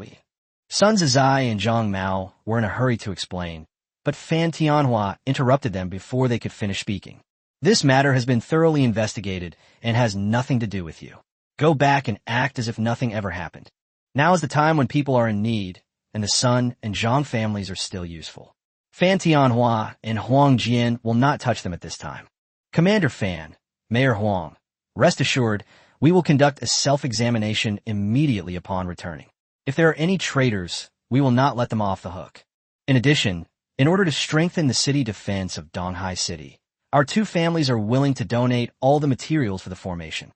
Sun Zizai and Zhang Mao were in a hurry to explain, but Fan Tianhua interrupted them before they could finish speaking. This matter has been thoroughly investigated and has nothing to do with you. Go back and act as if nothing ever happened. Now is the time when people are in need, and the Sun and Zhang families are still useful. Fan Tianhua and Huang Jian will not touch them at this time. Commander Fan, Mayor Huang, rest assured, we will conduct a self-examination immediately upon returning. If there are any traitors, we will not let them off the hook. In addition, in order to strengthen the city defense of Donghai City, our two families are willing to donate all the materials for the formation.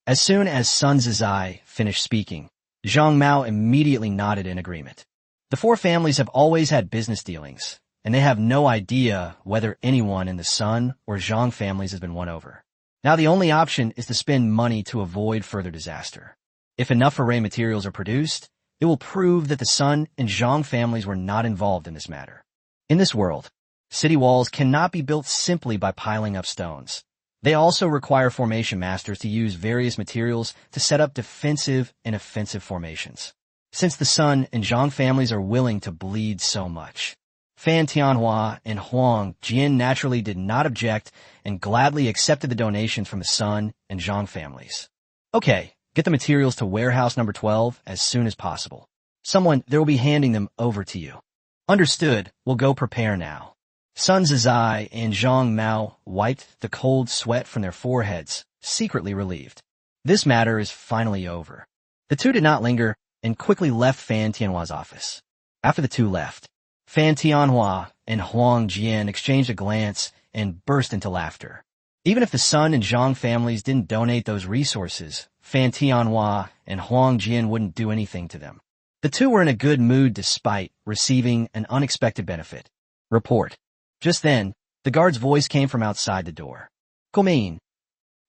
As soon as Sun Zizai finished speaking, Zhang Mao immediately nodded in agreement. The four families have always had business dealings, and they have no idea whether anyone in the Sun or Zhang families has been won over. Now the only option is to spend money to avoid further disaster. If enough array materials are produced, it will prove that the Sun and Zhang families were not involved in this matter. In this world, city walls cannot be built simply by piling up stones. They also require formation masters to use various materials to set up defensive and offensive formations. Since the Sun and Zhang families are willing to bleed so much, Fan Tianhua and Huang Jian naturally did not object and gladly accepted the donations from the Sun and Zhang families. Okay, get the materials to warehouse number 12 as soon as possible. Someone there will be handing them over to you. Understood, we'll go prepare now. Sun Zizai and Zhang Mao wiped the cold sweat from their foreheads, secretly relieved. This matter is finally over. The two did not linger and quickly left Fan Tianhua's office. After the two left, Fan Tianhua and Huang Jian exchanged a glance and burst into laughter. Even if the Sun and Zhang families didn't donate those resources, Fan Tianhua and Huang Jian wouldn't do anything to them. The two were in a good mood despite receiving an unexpected benefit. Report. Just then, the guard's voice came from outside the door. Come in.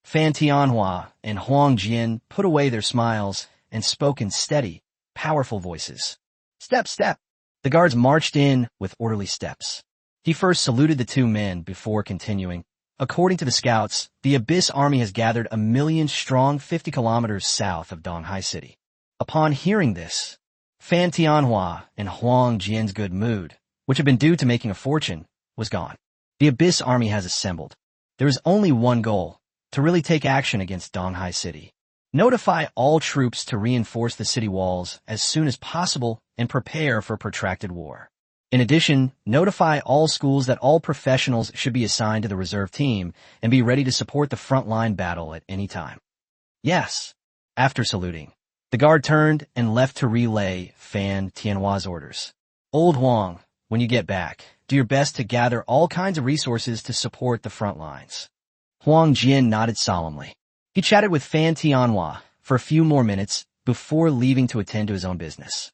Fan Tianhua and Huang Jian put away their smiles and spoke in steady, powerful voices. Step, step. The guards marched in with orderly steps. He first saluted the two men before continuing. According to the scouts, the Abyss army has gathered 1 million strong 50 kilometers south of Donghai City. Upon hearing this, Fan Tianhua and Huang Jian's good mood, which had been due to making a fortune, was gone. The Abyss army has assembled. There is only one goal, to really take action against Donghai City. Notify all troops to reinforce the city walls as soon as possible and prepare for protracted war. In addition, notify all schools that all professionals should be assigned to the reserve team and be ready to support the frontline battle at any time. Yes. After saluting, the guard turned and left to relay Fan Tianhua's orders. Old Huang, when you get back, do your best to gather all kinds of resources to support the front lines. Huang Jian nodded solemnly. He chatted with Fan Tianhua for a few more minutes before leaving to attend to his own business.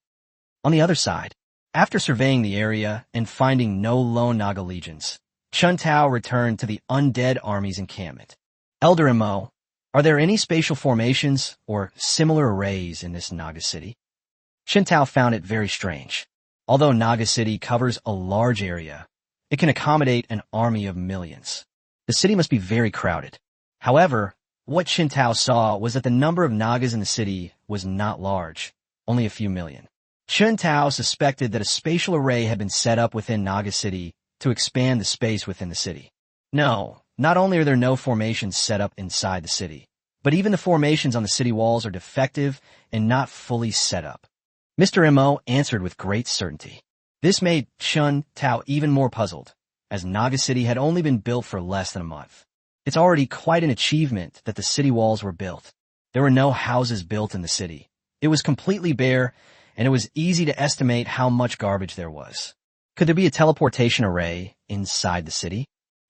On the other side, after surveying the area and finding no lone Naga legions, Chun Tao returned to the undead army's encampment. Elder Mo, are there any spatial formations or similar arrays in this Naga city? Chun Tao found it very strange. Although Naga City covers a large area, it can accommodate an army of millions. The city must be very crowded. However, what Chun Tao saw was that the number of Nagas in the city was not large, only a few million. Chun Tao suspected that a spatial array had been set up within Naga City to expand the space within the city. No, not only are there no formations set up inside the city, but even the formations on the city walls are defective and not fully set up. Mr. Mo answered with great certainty. This made Chun Tao even more puzzled, as Naga City had only been built for less than a month. It's already quite an achievement that the city walls were built. There were no houses built in the city. It was completely bare, and it was easy to estimate how much garbage there was. Could there be a teleportation array inside the city?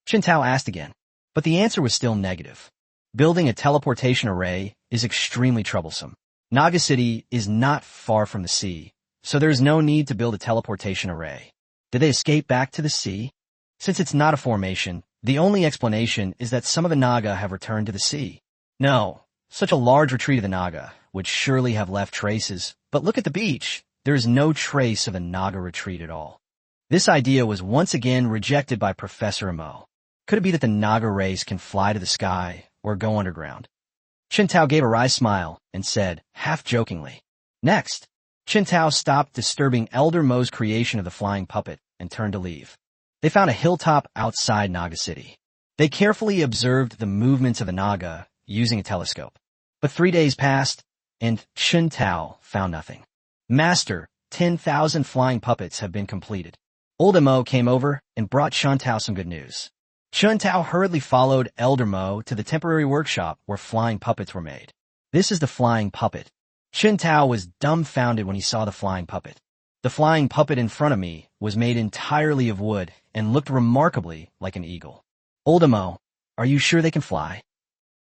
Chun Tao asked again, but the answer was still negative. Building a teleportation array is extremely troublesome. Naga City is not far from the sea, so there is no need to build a teleportation array. Did they escape back to the sea? Since it's not a formation, the only explanation is that some of the Naga have returned to the sea. No, such a large retreat of the Naga would surely have left traces, but look at the beach. There is no trace of a Naga retreat at all. This idea was once again rejected by Professor Mo. Could it be that the Naga race can fly to the sky or go underground? Chun Tao gave a wry smile and said, half-jokingly. Next, Chun Tao stopped disturbing Elder Mo's creation of the flying puppet and turned to leave. They found a hilltop outside Naga City. They carefully observed the movements of the Naga using a telescope. But 3 days passed, and Chun Tao found nothing. Master, 10,000 flying puppets have been completed. Old Mo came over and brought Chun Tao some good news. Chun Tao hurriedly followed Elder Mo to the temporary workshop where flying puppets were made. This is the flying puppet. Chun Tao was dumbfounded when he saw the flying puppet. The flying puppet in front of me was made entirely of wood and looked remarkably like an eagle. Old Mo, are you sure they can fly?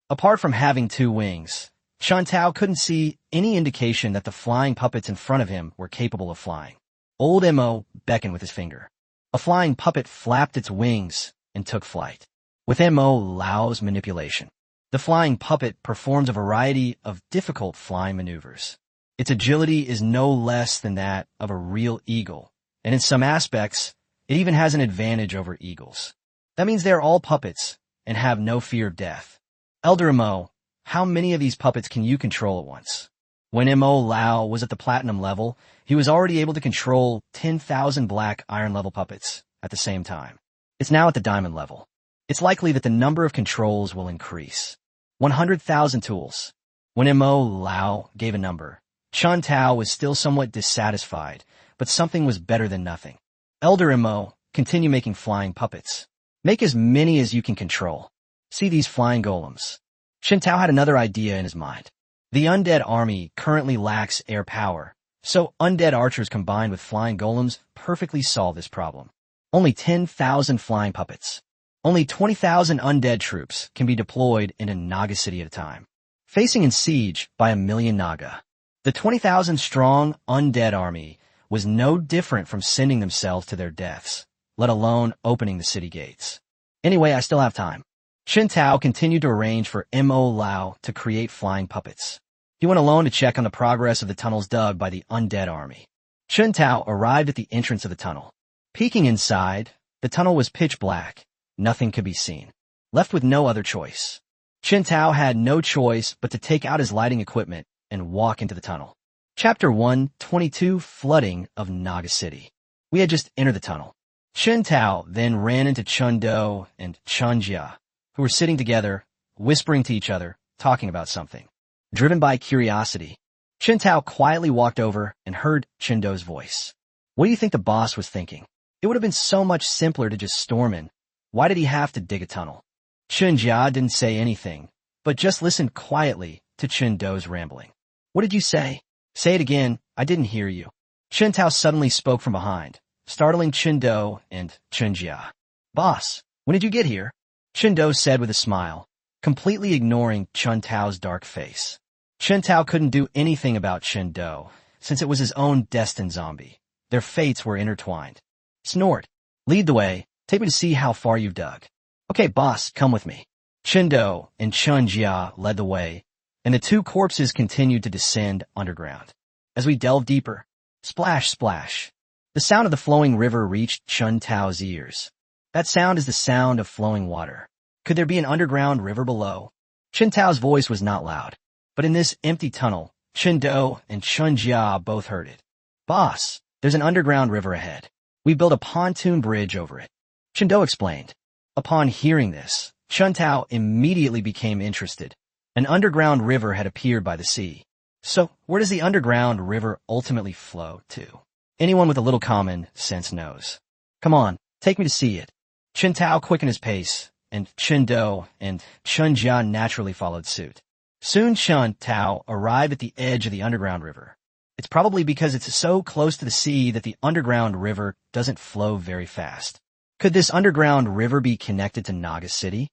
Apart from having 2 wings, Chun Tao couldn't see any indication that the flying puppets in front of him were capable of flying. Old Mo beckoned with his finger. A flying puppet flapped its wings and took flight. With Mo Lao's manipulation, the flying puppet performs a variety of difficult flying maneuvers. Its agility is no less than that of a real eagle, and in some aspects, it even has an advantage over eagles. That means they are all puppets and have no fear of death. Elder Mo, how many of these puppets can you control at once? When Mo Lao was at the platinum level, he was already able to control 10,000 black iron level puppets at the same time. It's now at the diamond level. It's likely that the number of controls will increase. 100,000 tools. When Mo Lao gave a number, Chun Tao was still somewhat dissatisfied, but something was better than nothing. Elder Mo, continue making flying puppets. Make as many as you can control. See these flying golems. Chun Tao had another idea in his mind. The undead army currently lacks air power, so undead archers combined with flying golems perfectly solve this problem. Only 10,000 flying puppets. Only 20,000 undead troops can be deployed in a Naga city at a time, facing in siege by 1,000,000 Naga. The 20,000 strong undead army was no different from sending themselves to their deaths, let alone opening the city gates. Anyway, I still have time. Chun Tao continued to arrange for Mo Lao to create flying puppets. He went alone to check on the progress of the tunnels dug by the undead army. Chun Tao arrived at the entrance of the tunnel. Peeking inside, the tunnel was pitch black. Nothing could be seen. Left with no other choice, Chun Tao had no choice but to take out his lighting equipment and walk into the tunnel. Chapter 122, Flooding of Naga City. We had just entered the tunnel. Chun Tao then ran into Chun Do and Chun Jia, who were sitting together, whispering to each other, talking about something. Driven by curiosity, Chen Tao quietly walked over and heard Chen Dou's voice. What do you think the boss was thinking? It would have been so much simpler to just storm in. Why did he have to dig a tunnel? Chen Jia didn't say anything, but just listened quietly to Chen Dou's rambling. What did you say? Say it again, I didn't hear you. Chen Tao suddenly spoke from behind, startling Chen Dou and Chen Jia. Boss, when did you get here? Chen Dou said with a smile, completely ignoring Chen Tao's dark face. Chen Tao couldn't do anything about Chen Dou, since it was his own destined zombie. Their fates were intertwined. Snort. Lead the way. Take me to see how far you've dug. Okay, boss, come with me. Chen Dou and Chen Jia led the way, and the two corpses continued to descend underground. As we delved deeper, splash, splash, the sound of the flowing river reached Chen Tao's ears. That sound is the sound of flowing water. Could there be an underground river below? Chen Tao's voice was not loud, but in this empty tunnel, Chen Dou and Chen Jia both heard it. Boss, there's an underground river ahead. We built a pontoon bridge over it. Chen Dou explained. Upon hearing this, Chen Tao immediately became interested. An underground river had appeared by the sea. So, where does the underground river ultimately flow to? Anyone with a little common sense knows. Come on, take me to see it. Chen Tao quickened his pace, and Chen Dou and Chen Jia naturally followed suit. Soon Chen Tao arrived at the edge of the underground river. It's probably because it's so close to the sea that the underground river doesn't flow very fast. Could this underground river be connected to Naga City?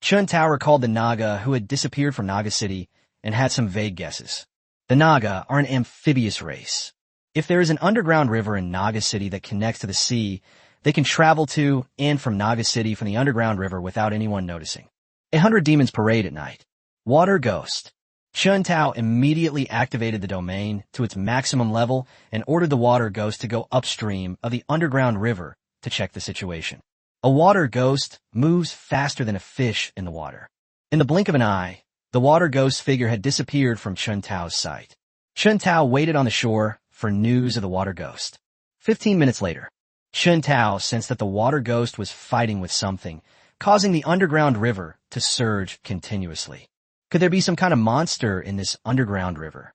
Chen Tao recalled the Naga who had disappeared from Naga City and had some vague guesses. The Naga are an amphibious race. If there is an underground river in Naga City that connects to the sea, they can travel to and from Naga City from the underground river without anyone noticing. 100 demons parade at night. Water Ghost. Chen Tao immediately activated the domain to its maximum level and ordered the water ghost to go upstream of the underground river to check the situation. A water ghost moves faster than a fish in the water. In the blink of an eye, the water ghost figure had disappeared from Chen Tao's sight. Chen Tao waited on the shore for news of the water ghost. 15 minutes later, Chen Tao sensed that the water ghost was fighting with something, causing the underground river to surge continuously. Could there be some kind of monster in this underground river?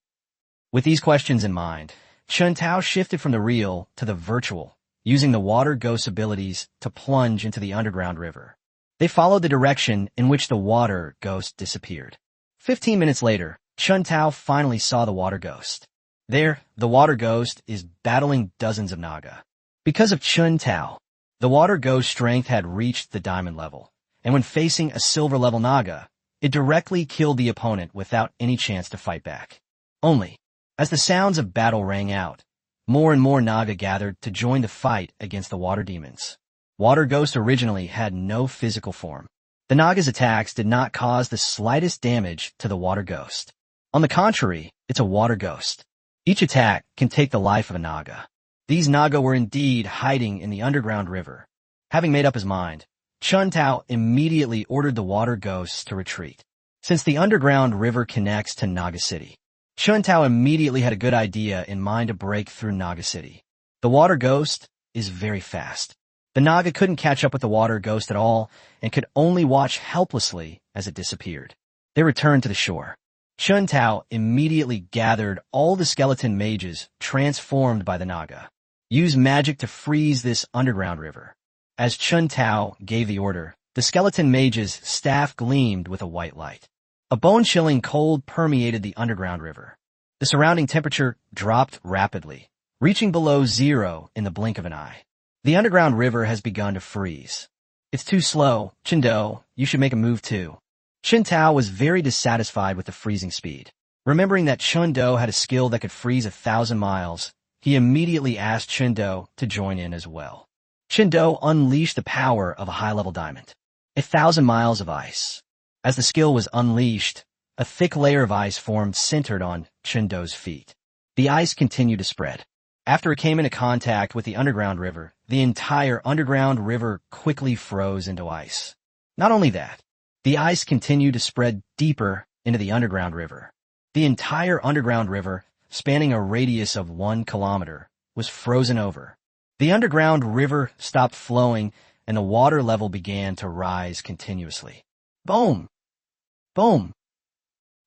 With these questions in mind, Chen Tao shifted from the real to the virtual, using the water ghost's abilities to plunge into the underground river. They followed the direction in which the water ghost disappeared. 15 minutes later, Chen Tao finally saw the water ghost. There, the water ghost is battling dozens of Naga. Because of Chen Tao, the water ghost's strength had reached the diamond level, and when facing a silver level Naga, it directly killed the opponent without any chance to fight back. Only, as the sounds of battle rang out, more and more Naga gathered to join the fight against the water demons. Water Ghost originally had no physical form. The Naga's attacks did not cause the slightest damage to the Water Ghost. On the contrary, it's a Water Ghost. Each attack can take the life of a Naga. These Naga were indeed hiding in the underground river. Having made up his mind, Chen Tao immediately ordered the Water Ghosts to retreat. Since the underground river connects to Naga City, Chen Tao immediately had a good idea in mind to break through Naga City. The Water Ghost is very fast. The Naga couldn't catch up with the Water Ghost at all and could only watch helplessly as it disappeared. They returned to the shore. Chen Tao immediately gathered all the skeleton mages transformed by the Naga. Use magic to freeze this underground river. As Chen Tao gave the order, the skeleton mage's staff gleamed with a white light. A bone-chilling cold permeated the underground river. The surrounding temperature dropped rapidly, reaching below zero in the blink of an eye. The underground river has begun to freeze. It's too slow. Chen Dou, you should make a move too. Chen Tao was very dissatisfied with the freezing speed. Remembering that Chen Dou had a skill that could freeze 1,000 miles, he immediately asked Chen Dou to join in as well. Chen Dou unleashed the power of a high-level diamond. 1,000 miles of ice. As the skill was unleashed, a thick layer of ice formed centered on Chen Dou's feet. The ice continued to spread. After it came into contact with the underground river, the entire underground river quickly froze into ice. Not only that, the ice continued to spread deeper into the underground river. The entire underground river, spanning a radius of 1 kilometer, was frozen over. The underground river stopped flowing and the water level began to rise continuously. Boom! Boom!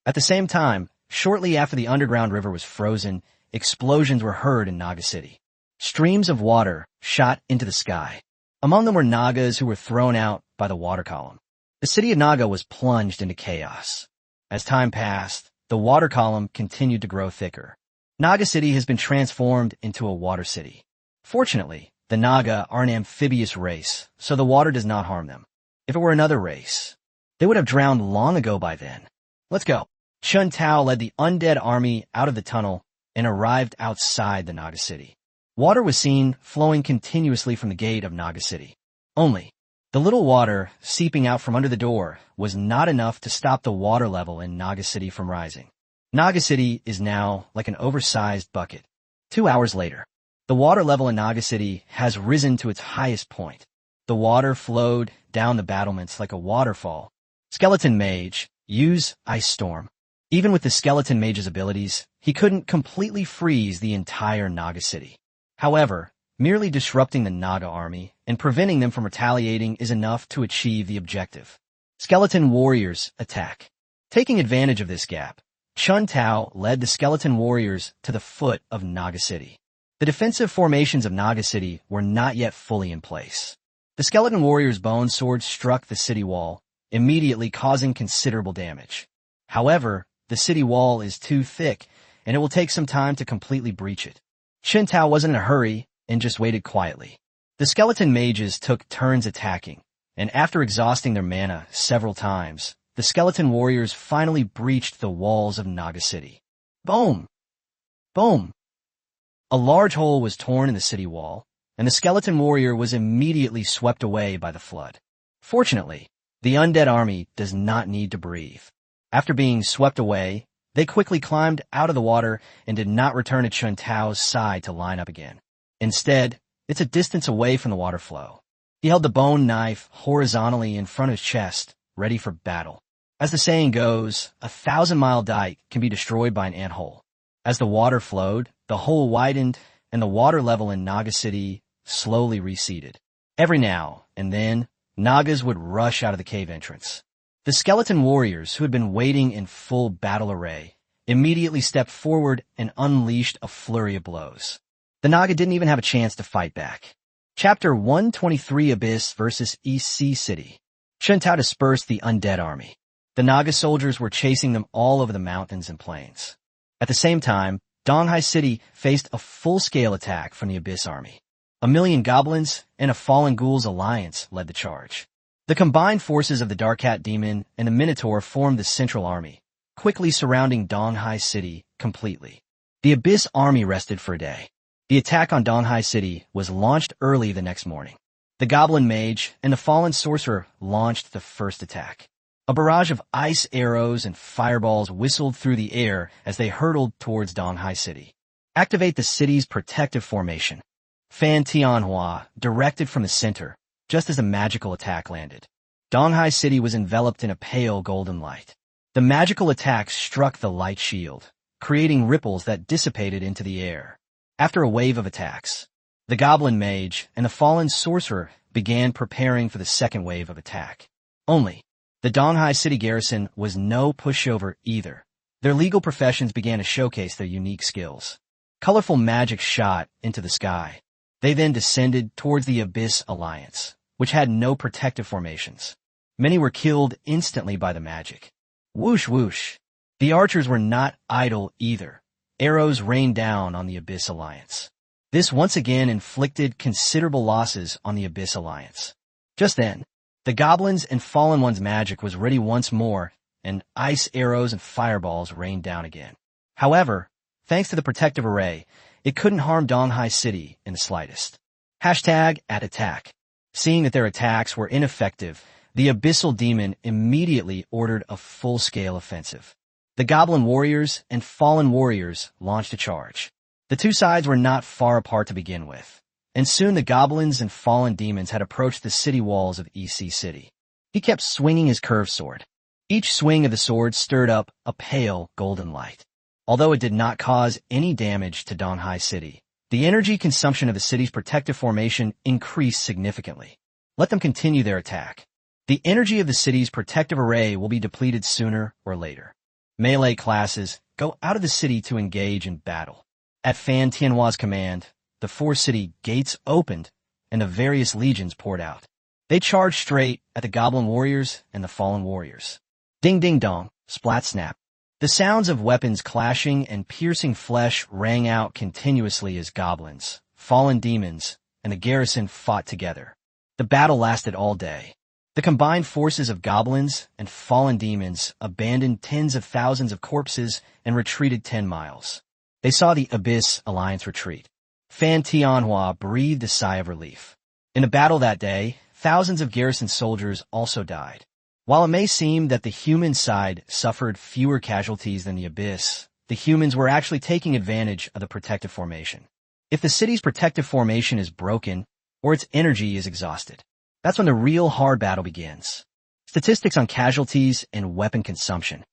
At the same time, Shortly after the underground river was frozen, explosions were heard in Naga City. Streams of water shot into the sky. Among them were Nagas who were thrown out by the water column. The city of Naga was plunged into chaos. As time passed, the water column continued to grow thicker. Naga City has been transformed into a water city. Fortunately, the Naga are an amphibious race, so the water does not harm them. If it were another race, they would have drowned long ago by then. Let's go. Chun Tao led the undead army out of the tunnel and arrived outside the Naga City. Water was seen flowing continuously from the gate of Naga City. Only, the little water seeping out from under the door was not enough to stop the water level in Naga City from rising. Naga City is now like an oversized bucket. 2 hours later, the water level in Naga City has risen to its highest point. The water flowed down the battlements like a waterfall. Skeleton Mage, use Ice Storm. Even with the Skeleton Mage's abilities, he couldn't completely freeze the entire Naga City. However, merely disrupting the Naga army and preventing them from retaliating is enough to achieve the objective. Skeleton Warriors attack. Taking advantage of this gap, Chun Tao led the Skeleton Warriors to the foot of Naga City. The defensive formations of Naga City were not yet fully in place. The Skeleton Warriors' bone sword struck the city wall, immediately causing considerable damage. However, the city wall is too thick, and it will take some time to completely breach it. Chun Tao wasn't in a hurry and just waited quietly. The Skeleton Mages took turns attacking, and after exhausting their mana several times, the Skeleton Warriors finally breached the walls of Naga City. Boom! Boom! A large hole was torn in the city wall, and the Skeleton Warrior was immediately swept away by the flood. Fortunately, the undead army does not need to breathe. After being swept away, they quickly climbed out of the water and did not return to Chun Tao's side to line up again. Instead, it's a distance away from the water flow. He held the bone knife horizontally in front of his chest, ready for battle. As the saying goes, 1,000-mile dike can be destroyed by an anthole. As the water flowed, the hole widened, and the water level in Naga City slowly receded. Every now and then, Nagas would rush out of the cave entrance. The Skeleton Warriors, who had been waiting in full battle array, immediately stepped forward and unleashed a flurry of blows. The Naga didn't even have a chance to fight back. Chapter 123 Abyss vs. EC City. Chun Tao dispersed the undead army. The Naga soldiers were chasing them all over the mountains and plains. At the same time, Donghai City faced a full-scale attack from the Abyss army. 1,000,000 goblins and a Fallen Ghouls alliance led the charge. The combined forces of the Dark Cat Demon and the Minotaur formed the central army, quickly surrounding Donghai City completely. The Abyss army rested for a day. The attack on Donghai City was launched early the next morning. The Goblin Mage and the Fallen Sorcerer launched the first attack. A barrage of ice arrows and fireballs whistled through the air as they hurtled towards Donghai City. Activate the city's protective formation. Fan Tianhua directed from the center, just as the magical attack landed. Donghai City was enveloped in a pale golden light. The magical attack struck the light shield, creating ripples that dissipated into the air. After a wave of attacks, the Goblin Mage and the Fallen Sorcerer began preparing for the second wave of attack. Only, the Donghai City garrison was no pushover either. Their legal professions began to showcase their unique skills. Colorful magic shot into the sky. They then descended towards the Abyss Alliance, which had no protective formations. Many were killed instantly by the magic. Whoosh whoosh. The archers were not idle either. Arrows rained down on the Abyss Alliance. This once again inflicted considerable losses on the Abyss Alliance. Just then, the goblins and Fallen One's magic was ready once more, and ice arrows and fireballs rained down again. However, thanks to the protective array, it couldn't harm Donghai City in the slightest. #@attack. Seeing that their attacks were ineffective, the Abyssal Demon immediately ordered a full-scale offensive. The Goblin Warriors and Fallen Warriors launched a charge. The two sides were not far apart to begin with, and soon the Goblins and Fallen Demons had approached the city walls of EC City. He kept swinging his curved sword. Each swing of the sword stirred up a pale golden light. Although it did not cause any damage to Donghai City, the energy consumption of the city's protective formation increased significantly. Let them continue their attack. The energy of the city's protective array will be depleted sooner or later. melee classes go out of the city to engage in battle. At Fan Tianhua's command, the four city gates opened and the various legions poured out. They charged straight at the goblin warriors and the fallen warriors. Ding ding dong, splat snap. The sounds of weapons clashing and piercing flesh rang out continuously as goblins, fallen demons, and the garrison fought together. The battle lasted all day. The combined forces of goblins and fallen demons abandoned tens of thousands of corpses and retreated 10 miles. They saw the Abyss Alliance retreat. Fan Tianhua breathed a sigh of relief. In the battle that day, thousands of garrison soldiers also died. While it may seem that the human side suffered fewer casualties than the Abyss, the humans were actually taking advantage of the protective formation. If the city's protective formation is broken, or its energy is exhausted, that's when the real hard battle begins. Statistics on casualties and weapon consumption.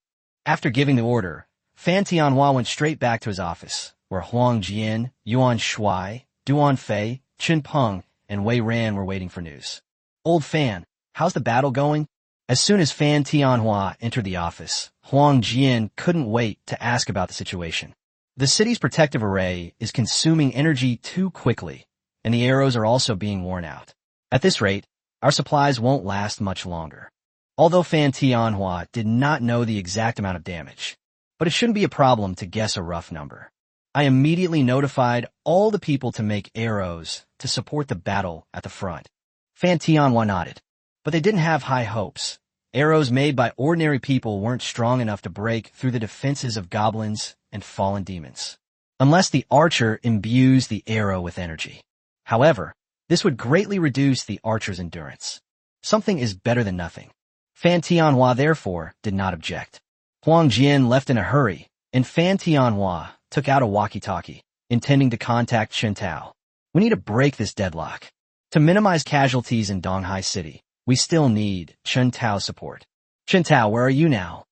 After giving the order, Fan Tianhua went straight back to his office, where Huang Jian, Yuan Shuai, Duan Fei, Qin Peng, and Wei Ran were waiting for news. Old Fan, how's the battle going? As soon as Fan Tianhua entered the office, Huang Jian couldn't wait to ask about the situation. The city's protective array is consuming energy too quickly, and the arrows are also being worn out. At this rate, our supplies won't last much longer. Although Fan Tianhua did not know the exact amount of damage, but it shouldn't be a problem to guess a rough number. I immediately notified all the people to make arrows to support the battle at the front. Fan Tianhua nodded, but they didn't have high hopes. Arrows made by ordinary people weren't strong enough to break through the defenses of goblins and fallen demons, unless the archer imbues the arrow with energy. However, this would greatly reduce the archer's endurance. Something is better than nothing. Fan Tianhua therefore did not object. Huang Jian left in a hurry, and Fan Tianhua took out a walkie-talkie, intending to contact Chen Tao. We need to break this deadlock. To minimize casualties in Donghai City, we still need Chen Tao's support. Chen Tao, where are you now?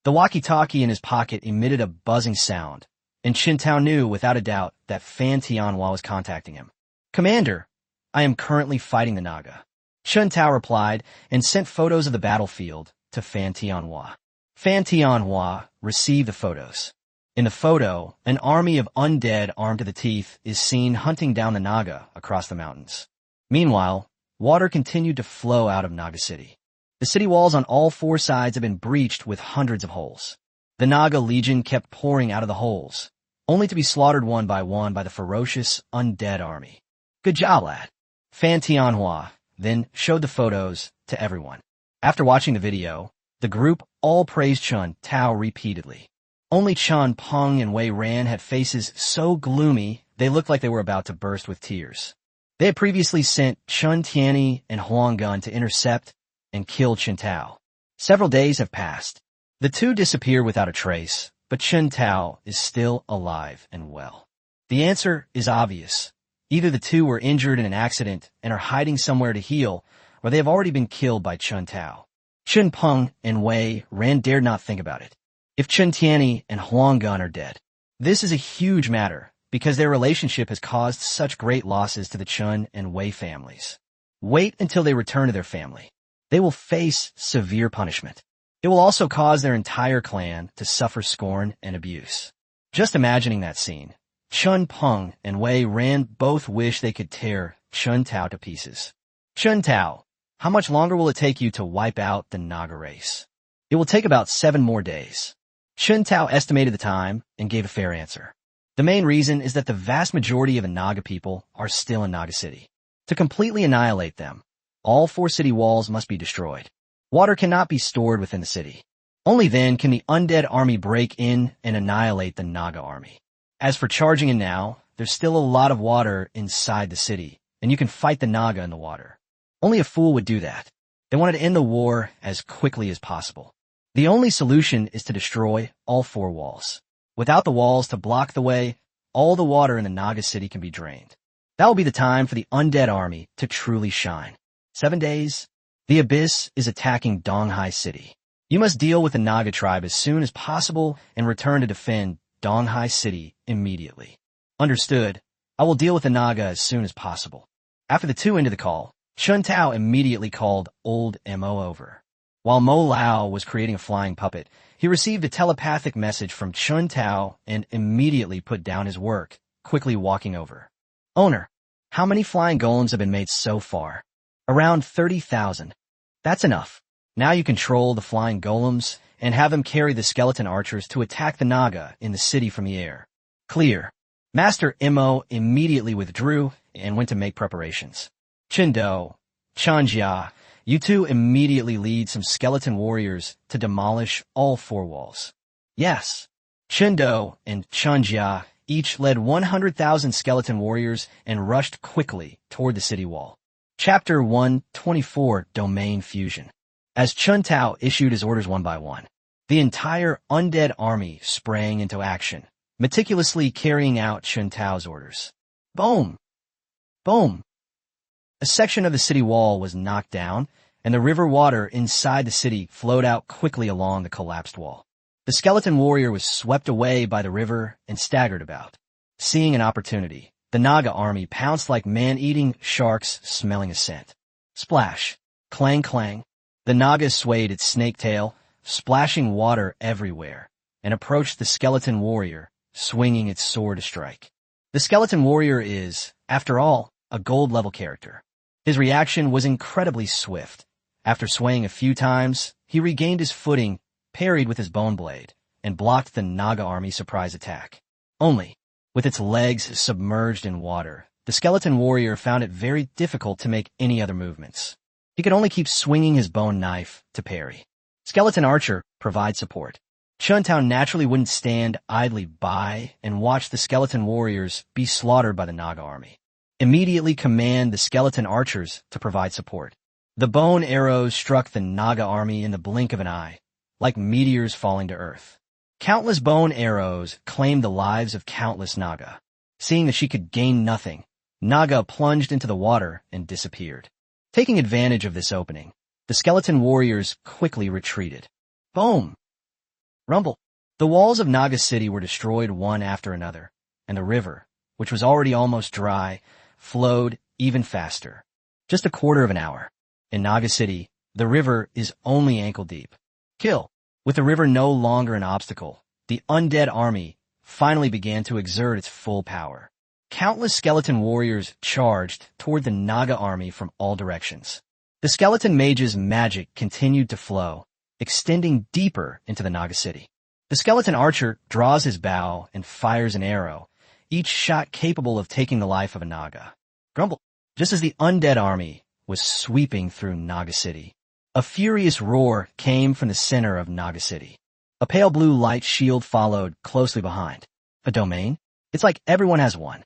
The walkie-talkie in his pocket emitted a buzzing sound, and Chen Tao knew without a doubt that Fan Tianhua was contacting him. Commander, I am currently fighting the Naga. Chen Tao replied and sent photos of the battlefield to Fan Tianhua. Fan Tianhua received the photos. In the photo, an army of undead armed to the teeth is seen hunting down the Naga across the mountains. Meanwhile, water continued to flow out of Naga City. The city walls on all four sides have been breached with hundreds of holes. The Naga Legion kept pouring out of the holes, only to be slaughtered one by the ferocious undead army. Good job, lad. Fan Tianhua then showed the photos to everyone. After watching the video, the group all praised Chen Tao repeatedly. Only Qin Peng and Wei Ran had faces so gloomy they looked like they were about to burst with tears. They had previously sent Chen Tianyi and Huang Gun to intercept and kill Chen Tao. Several days have passed. The two disappear without a trace, but Chen Tao is still alive and well. The answer is obvious. Either the two were injured in an accident and are hiding somewhere to heal, or they have already been killed by Chen Tao. Qin Peng and Wei Ran dared not think about it. If Chen Tianyi and Huang Gun are dead, this is a huge matter because their relationship has caused such great losses to the Chen and Wei families. Wait until they return to their family. They will face severe punishment. It will also cause their entire clan to suffer scorn and abuse. Just imagining that scene. Qin Peng and Wei Ran both wish they could tear Chen Tao to pieces. Chen Tao, how much longer will it take you to wipe out the Naga race? It will take about 7 more days. Chen Tao estimated the time and gave a fair answer. The main reason is that the vast majority of the Naga people are still in Naga City. To completely annihilate them, all 4 city walls must be destroyed. Water cannot be stored within the city. Only then can the undead army break in and annihilate the Naga army. As for charging in now, there's still a lot of water inside the city, and you can fight the Naga in the water. Only a fool would do that. They wanted to end the war as quickly as possible. The only solution is to destroy all 4 walls. Without the walls to block the way, all the water in the Naga City can be drained. That will be the time for the undead army to truly shine. 7 days. The Abyss is attacking Donghai City. You must deal with the Naga tribe as soon as possible and return to defend Donghai City immediately. Understood. I will deal with the Naga as soon as possible. After the two ended the call, Chen Tao immediately called Old Mo over. While Mo Lao was creating a flying puppet, he received a telepathic message from Chun Tao and immediately put down his work, quickly walking over. Owner, how many flying golems have been made so far? Around 30,000. That's enough. Now you control the flying golems and have them carry the skeleton archers to attack the Naga in the city from the air. Clear. Master Imo immediately withdrew and went to make preparations. Chindo, Chanjia, you two immediately lead some skeleton warriors to demolish all four walls. Yes. Chindo and Chanjia each led 100,000 skeleton warriors and rushed quickly toward the city wall. Chapter 124, Domain Fusion. As Chun Tao issued his orders one by one, the entire undead army sprang into action, meticulously carrying out Chun Tao's orders. Boom! Boom! A section of the city wall was knocked down, and the river water inside the city flowed out quickly along the collapsed wall. The skeleton warrior was swept away by the river and staggered about. Seeing an opportunity, the Naga army pounced like man-eating sharks smelling a scent. Splash! Clang clang! The Naga swayed its snake tail, splashing water everywhere, and approached the skeleton warrior, swinging its sword to strike. The skeleton warrior is, after all, a gold-level character. His reaction was incredibly swift. After swaying a few times, he regained his footing, parried with his bone blade, and blocked the Naga army surprise attack. Only, with its legs submerged in water, the skeleton warrior found it very difficult to make any other movements. He could only keep swinging his bone knife to parry. Skeleton archer, provide support. Chun Tao naturally wouldn't stand idly by and watch the skeleton warriors be slaughtered by the Naga army. Immediately command the skeleton archers to provide support. The bone arrows struck the Naga army in the blink of an eye, like meteors falling to earth. Countless bone arrows claimed the lives of countless Naga. Seeing that she could gain nothing, Naga plunged into the water and disappeared. Taking advantage of this opening, the skeleton warriors quickly retreated. Boom! Rumble! The walls of Naga City were destroyed one after another, and the river, which was already almost dry, flowed even faster. Just a quarter of an hour. In Naga City, the river is only ankle deep. Kill. With the river no longer an obstacle, the undead army finally began to exert its full power. Countless skeleton warriors charged toward the Naga army from all directions. The skeleton mage's magic continued to flow, extending deeper into the Naga City. The skeleton archer draws his bow and fires an arrow, each shot capable of taking the life of a Naga. Grumble. Just as the undead army was sweeping through Naga City, a furious roar came from the center of Naga City. A pale blue light shield followed closely behind. A domain? It's like everyone has one.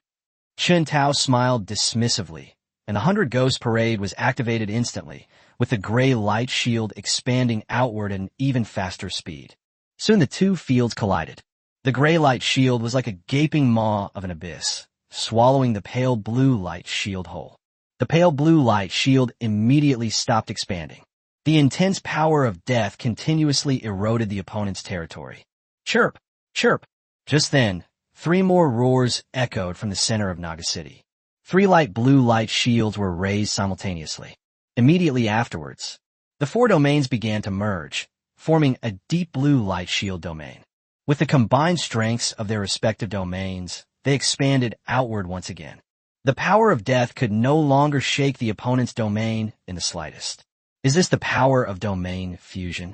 Chun Tao smiled dismissively, and the 100 Ghost Parade was activated instantly, with the gray light shield expanding outward at an even faster speed. Soon the two fields collided. The gray light shield was like a gaping maw of an abyss, swallowing the pale blue light shield whole. The pale blue light shield immediately stopped expanding. The intense power of death continuously eroded the opponent's territory. Chirp! Chirp! Just then, 3 more roars echoed from the center of Naga City. 3 light blue light shields were raised simultaneously. Immediately afterwards, the 4 domains began to merge, forming a deep blue light shield domain. With the combined strengths of their respective domains, they expanded outward once again. The power of death could no longer shake the opponent's domain in the slightest. Is this the power of domain fusion?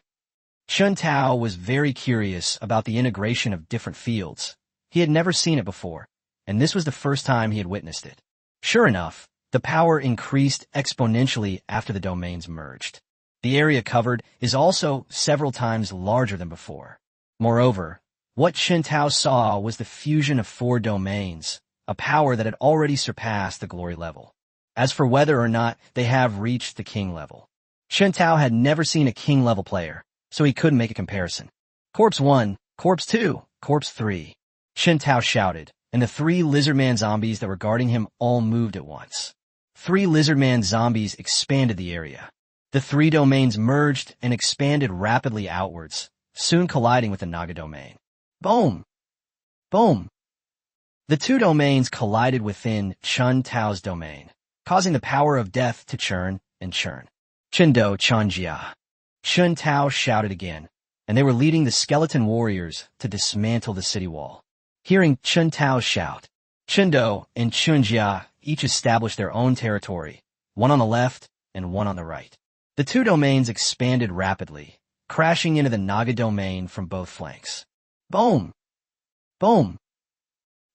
Chun Tao was very curious about the integration of different fields. He had never seen it before, and this was the first time he had witnessed it. Sure enough, the power increased exponentially after the domains merged. The area covered is also several times larger than before. Moreover, what Chun Tao saw was the fusion of 4 domains, a power that had already surpassed the glory level. As for whether or not they have reached the king level, Chun Tao had never seen a king-level player, so he couldn't make a comparison. Corpse 1, Corpse 2, Corpse 3. Chun Tao shouted, and the 3 lizardman zombies that were guarding him all moved at once. 3 lizardman zombies expanded the area. The 3 domains merged and expanded rapidly outwards, soon colliding with the Naga domain. Boom! Boom! The 2 domains collided within Chun Tao's domain, causing the power of death to churn and churn. Chindo Chanjia. Chun Tao shouted again, and they were leading the skeleton warriors to dismantle the city wall. Hearing Chun Tao's shout, Chun Do and Chun Jia each established their own territory, one on the left and one on the right. The two domains expanded rapidly, crashing into the Naga domain from both flanks. Boom! Boom!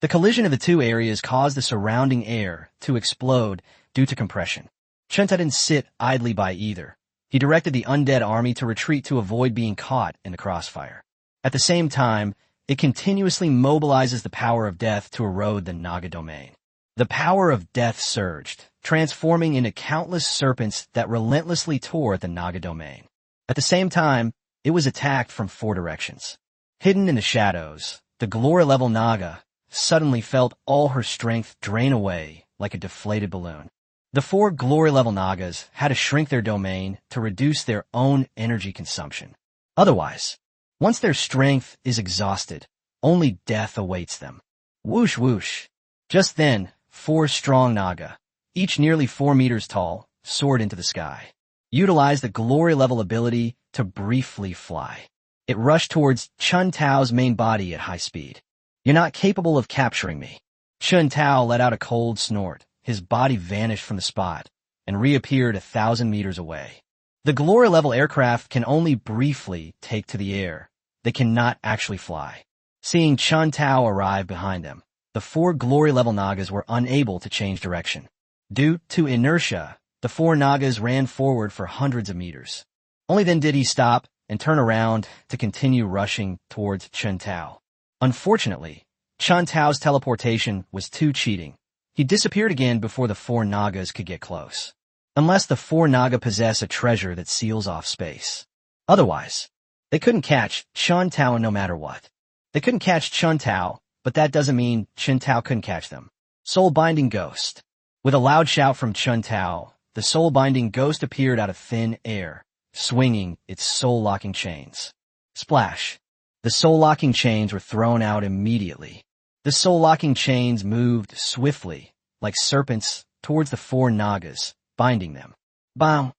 The collision of the two areas caused the surrounding air to explode due to compression. Chun Tao didn't sit idly by either. He directed the undead army to retreat to avoid being caught in the crossfire. At the same time, it continuously mobilizes the power of death to erode the Naga domain. The power of death surged, transforming into countless serpents that relentlessly tore at the Naga domain. At the same time, it was attacked from 4 directions. Hidden in the shadows, the glory-level Naga suddenly felt all her strength drain away like a deflated balloon. The 4 glory-level Nagas had to shrink their domain to reduce their own energy consumption. Otherwise, once their strength is exhausted, only death awaits them. Whoosh whoosh. Just then, 4 strong Naga, each nearly 4 meters tall, soared into the sky. Utilized the glory-level ability to briefly fly. It rushed towards Chun Tao's main body at high speed. You're not capable of capturing me. Chun Tao let out a cold snort. His body vanished from the spot and reappeared 1,000 meters away. The glory-level aircraft can only briefly take to the air. They cannot actually fly. Seeing Chun Tao arrive behind them, the 4 glory-level Nagas were unable to change direction. Due to inertia, the 4 Nagas ran forward for hundreds of meters. Only then did he stop and turn around to continue rushing towards Chun Tao. Unfortunately, Chun Tao's teleportation was too cheating. He disappeared again before the 4 Nagas could get close. Unless the 4 Naga possess a treasure that seals off space. Otherwise, they couldn't catch Chun Tao no matter what. They couldn't catch Chun Tao, but that doesn't mean Chun Tao couldn't catch them. Soul-binding ghost. With a loud shout from Chun Tao, the soul-binding ghost appeared out of thin air, swinging its soul-locking chains. Splash. The soul-locking chains were thrown out immediately. The soul-locking chains moved swiftly, like serpents, towards the 4 Nagas, binding them. Bow!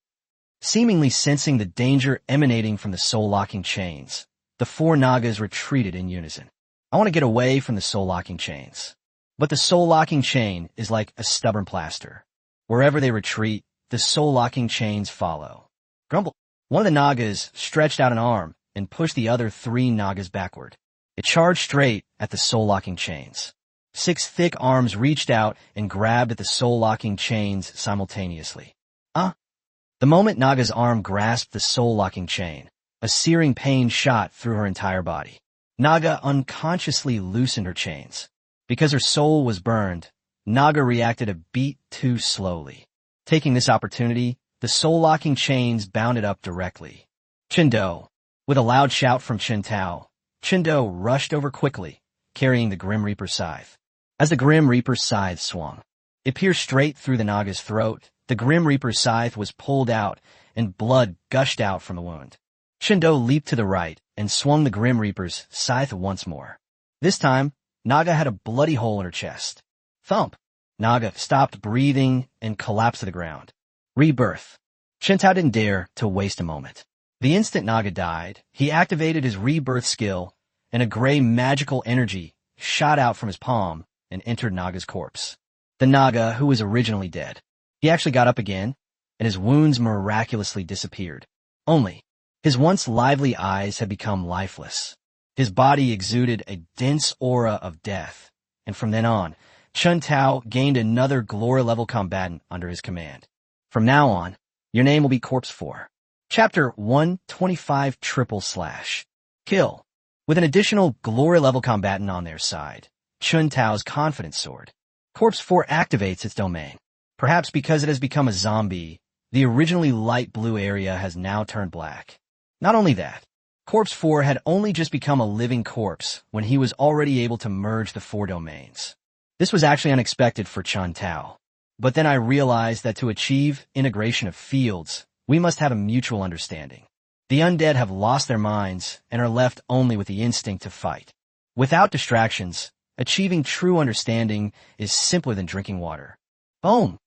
Seemingly sensing the danger emanating from the soul-locking chains, the 4 Nagas retreated in unison. I want to get away from the soul-locking chains. But the soul-locking chain is like a stubborn plaster. Wherever they retreat, the soul-locking chains follow. Grumble. One of the Nagas stretched out an arm and pushed the other 3 Nagas backward. It charged straight at the soul-locking chains. 6 thick arms reached out and grabbed at the soul-locking chains simultaneously. The moment Naga's arm grasped the soul-locking chain, a searing pain shot through her entire body. Naga unconsciously loosened her chains. Because her soul was burned, Naga reacted a beat too slowly. Taking this opportunity, the soul-locking chains bounded up directly. Chun Do. With a loud shout from Chun Tao, Chun Do rushed over quickly, carrying the Grim Reaper's scythe. As the Grim Reaper's scythe swung, it pierced straight through the Naga's throat. The Grim Reaper's scythe was pulled out, and blood gushed out from the wound. Chun Do leaped to the right and swung the Grim Reaper's scythe once more. This time, Naga had a bloody hole in her chest. Thump! Naga stopped breathing and collapsed to the ground. Rebirth. Chun Tao didn't dare to waste a moment. The instant Naga died, he activated his rebirth skill, and a gray magical energy shot out from his palm and entered Naga's corpse. The Naga, who was originally dead. He actually got up again, and his wounds miraculously disappeared. Only, his once lively eyes had become lifeless. His body exuded a dense aura of death, and from then on, Chun Tao gained another glory-level combatant under his command. From now on, your name will be Corpse 4. Chapter 125// Kill. With an additional glory-level combatant on their side, Chun Tao's confidence soared. Corpse 4 activates its domain. Perhaps because it has become a zombie, the originally light blue area has now turned black. Not only that, Corpse 4 had only just become a living corpse when he was already able to merge the 4 domains. This was actually unexpected for Chun Tao. But then I realized that to achieve integration of fields, we must have a mutual understanding. The undead have lost their minds and are left only with the instinct to fight. Without distractions, achieving true understanding is simpler than drinking water. Boom!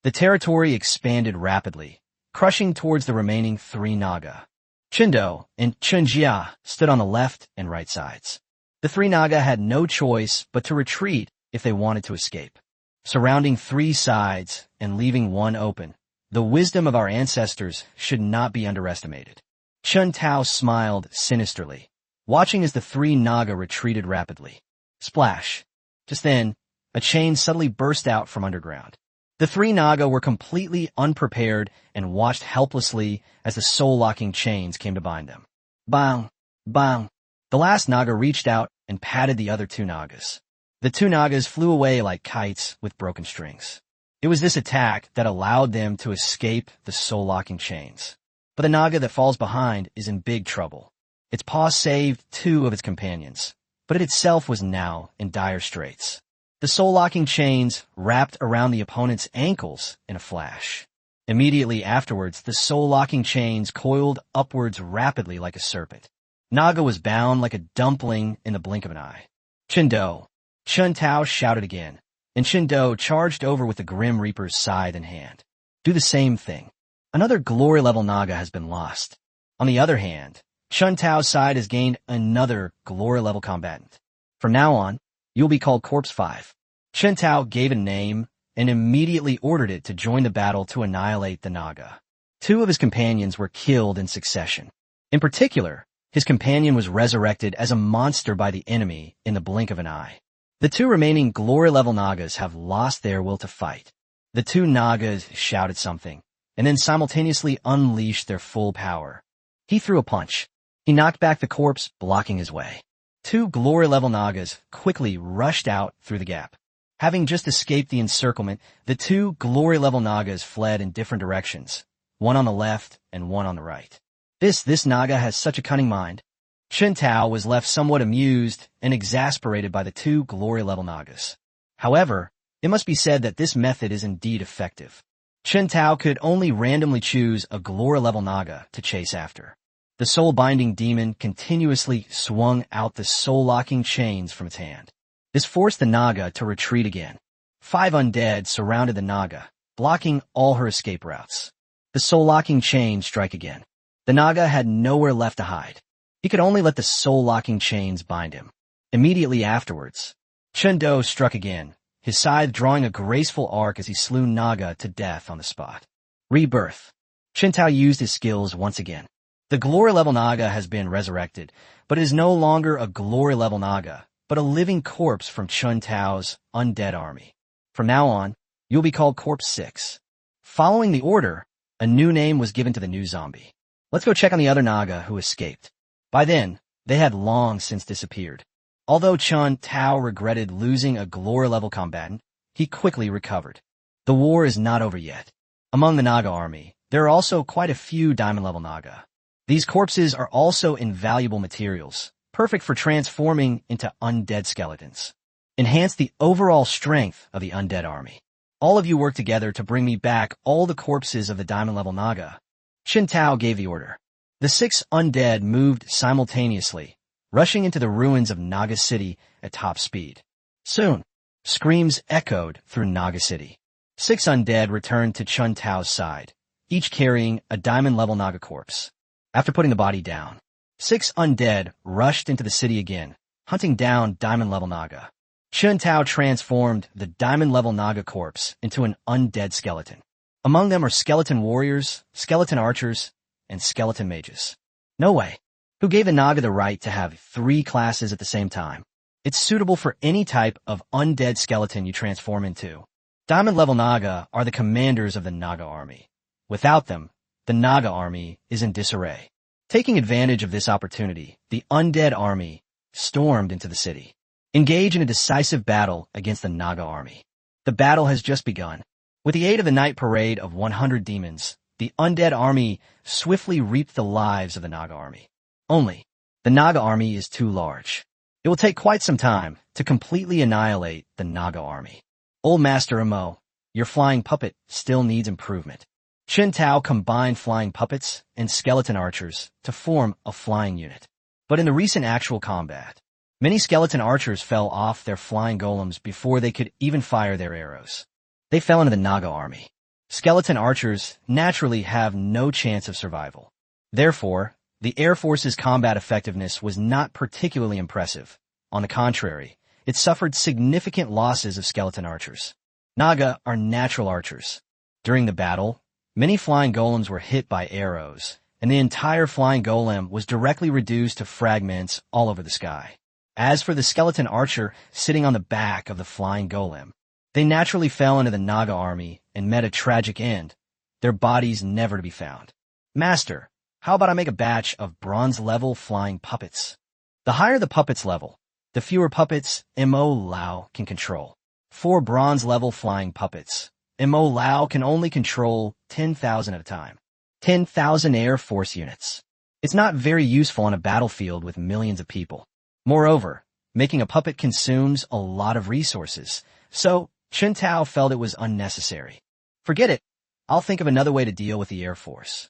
The territory expanded rapidly, crushing towards the remaining 3 Naga. Chindo and Chunjia stood on the left and right sides. The three Naga had no choice but to retreat if they wanted to escape. Surrounding three sides and leaving one open, the wisdom of our ancestors should not be underestimated. Chun Tao smiled sinisterly, watching as the three Naga retreated rapidly. Splash! Just then, a chain suddenly burst out from underground. The three Naga were completely unprepared and watched helplessly as the soul-locking chains came to bind them. Bang! Bang! The last Naga reached out and patted the other two Nagas. The two Nagas flew away like kites with broken strings. It was this attack that allowed them to escape the soul-locking chains. But the Naga that falls behind is in big trouble. Its paw saved two of its companions, but it itself was now in dire straits. The soul-locking chains wrapped around the opponent's ankles in a flash. Immediately afterwards, the soul-locking chains coiled upwards rapidly like a serpent. Naga was bound like a dumpling in the blink of an eye. Chindo! Chun Tao shouted again, and Chindo charged over with the Grim Reaper's scythe in hand. Do the same thing. Another glory-level Naga has been lost. On the other hand, Chun Tao's side has gained another glory-level combatant. From now on, you'll be called Corpse 5. Chun Tao gave a name and immediately ordered it to join the battle to annihilate the Naga. Two of his companions were killed in succession. In particular, his companion was resurrected as a monster by the enemy in the blink of an eye. The two remaining glory-level Nagas have lost their will to fight. The two Nagas shouted something, and then simultaneously unleashed their full power. He threw a punch. He knocked back the corpse, blocking his way. Two glory-level Nagas quickly rushed out through the gap. Having just escaped the encirclement, the two glory-level Nagas fled in different directions, one on the left and one on the right. This Naga has such a cunning mind. Chun Tao was left somewhat amused and exasperated by the two glory-level Nagas. However, it must be said that this method is indeed effective. Chun Tao could only randomly choose a glory-level Naga to chase after. The soul-binding demon continuously swung out the soul-locking chains from its hand. This forced the Naga to retreat again. 5 undead surrounded the Naga, blocking all her escape routes. The soul-locking chains strike again. The Naga had nowhere left to hide. He could only let the soul-locking chains bind him. Immediately afterwards, Chindo struck again, his scythe drawing a graceful arc as he slew Naga to death on the spot. Rebirth. Chun Tao used his skills once again. The glory-level Naga has been resurrected, but is no longer a glory-level Naga, but a living corpse from Chun Tao's undead army. From now on, you'll be called Corpse 6. Following the order, a new name was given to the new zombie. Let's go check on the other Naga who escaped. By then, they had long since disappeared. Although Chun Tao regretted losing a glory-level combatant, he quickly recovered. The war is not over yet. Among the Naga army, there are also quite a few diamond-level Naga. These corpses are also invaluable materials, perfect for transforming into undead skeletons. Enhance the overall strength of the undead army. All of you work together to bring me back all the corpses of the diamond-level Naga. Chun Tao gave the order. The 6 undead moved simultaneously, rushing into the ruins of Naga City at top speed. Soon, screams echoed through Naga City. 6 undead returned to Chun Tao's side, each carrying a diamond-level Naga corpse. After putting the body down, 6 undead rushed into the city again, hunting down diamond-level Naga. Chun Tao transformed the diamond-level Naga corpse into an undead skeleton. Among them are skeleton warriors, skeleton archers, and skeleton mages. No way. Who gave a Naga the right to have 3 classes at the same time? It's suitable for any type of undead skeleton you transform into. Diamond-level Naga are the commanders of the Naga army. Without them, the Naga army is in disarray. Taking advantage of this opportunity, the undead army stormed into the city. Engage in a decisive battle against the Naga army. The battle has just begun. With the aid of the night parade of 100 demons, the undead army swiftly reaped the lives of the Naga army. Only, the Naga army is too large. It will take quite some time to completely annihilate the Naga army. Old Master Amo, your flying puppet still needs improvement. Chun Tao combined flying puppets and skeleton archers to form a flying unit. But in the recent actual combat, many skeleton archers fell off their flying golems before they could even fire their arrows. They fell into the Naga army. Skeleton archers naturally have no chance of survival. Therefore, The Air Force's combat effectiveness was not particularly impressive. On the contrary, it suffered significant losses of skeleton archers. Naga are natural archers. During the battle, many flying golems were hit by arrows, and the entire flying golem was directly reduced to fragments all over the sky. As for the skeleton archer sitting on the back of the flying golem, they naturally fell into the Naga army and met a tragic end, their bodies never to be found. Master, how about I make a batch of bronze-level flying puppets? The higher the puppet's level, the fewer puppets Mo Lao can control. 4 bronze-level flying puppets. Mo Lao can only control 10,000 at a time. 10,000 Air Force units. It's not very useful on a battlefield with millions of people. Moreover, making a puppet consumes a lot of resources, so Chen Tao felt it was unnecessary. Forget it. I'll think of another way to deal with the Air Force.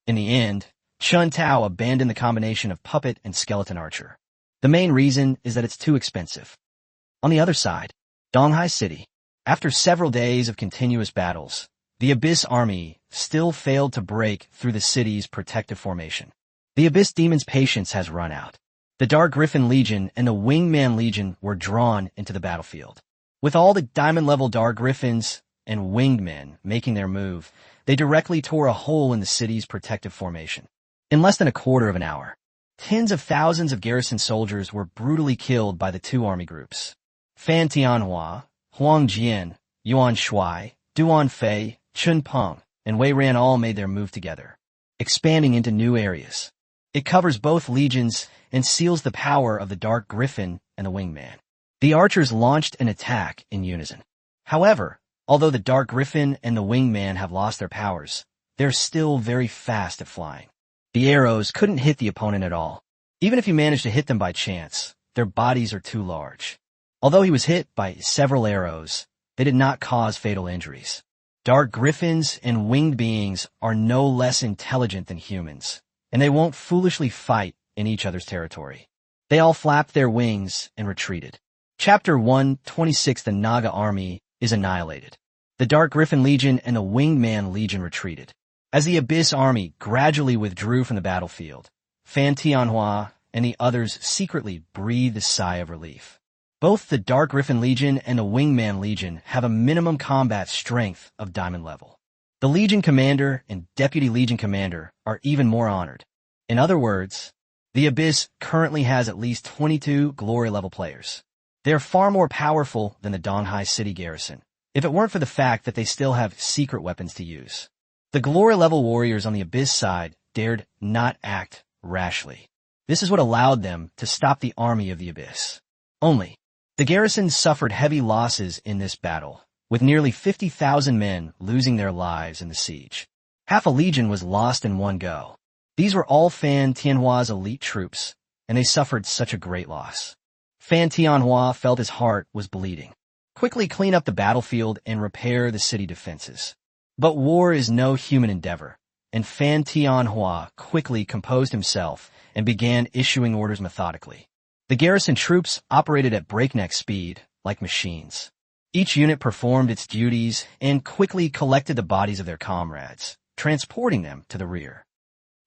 In the end, Chen Tao abandoned the combination of puppet and skeleton archer. The main reason is that it's too expensive. On the other side, Donghai City. After several days of continuous battles, the Abyss Army still failed to break through the city's protective formation. The Abyss Demon's patience has run out. The Dark Griffin Legion and the Wingman Legion were drawn into the battlefield. With all the diamond-level Dark Griffins and Winged Men making their move, they directly tore a hole in the city's protective formation. In less than a quarter of an hour, tens of thousands of garrison soldiers were brutally killed by the two army groups. Fan Tianhua, Huang Jian, Yuan Shuai, Duan Fei, Chun Peng, and Wei Ran all made their move together, expanding into new areas. It covers both legions and seals the power of the Dark Griffin and the Wingman. The archers launched an attack in unison. However, although the Dark Griffin and the Wingman have lost their powers, they're still very fast at flying. The arrows couldn't hit the opponent at all. Even if you managed to hit them by chance, their bodies are too large. Although he was hit by several arrows, they did not cause fatal injuries. Dark Griffins and winged beings are no less intelligent than humans, and they won't foolishly fight in each other's territory. They all flapped their wings and retreated. Chapter 126. The Naga army is annihilated. The Dark Griffin Legion and the Wingman Legion retreated. As the Abyss army gradually withdrew from the battlefield, Fan Tianhua and the others secretly breathed a sigh of relief. Both the Dark Griffin Legion and the Wingman Legion have a minimum combat strength of diamond level. The Legion Commander and Deputy Legion Commander are even more honored. In other words, the Abyss currently has at least 22 glory level players. They are far more powerful than the Donghai City garrison, if it weren't for the fact that they still have secret weapons to use. The glory level warriors on the Abyss side dared not act rashly. This is what allowed them to stop the army of the Abyss. Only, the garrison suffered heavy losses in this battle, with nearly 50,000 men losing their lives in the siege. Half a legion was lost in one go. These were all Fan Tianhua's elite troops, and they suffered such a great loss. Fan Tianhua felt his heart was bleeding. Quickly clean up the battlefield and repair the city defenses. But war is no human endeavor, and Fan Tianhua quickly composed himself and began issuing orders methodically. The garrison troops operated at breakneck speed, like machines. Each unit performed its duties and quickly collected the bodies of their comrades, transporting them to the rear.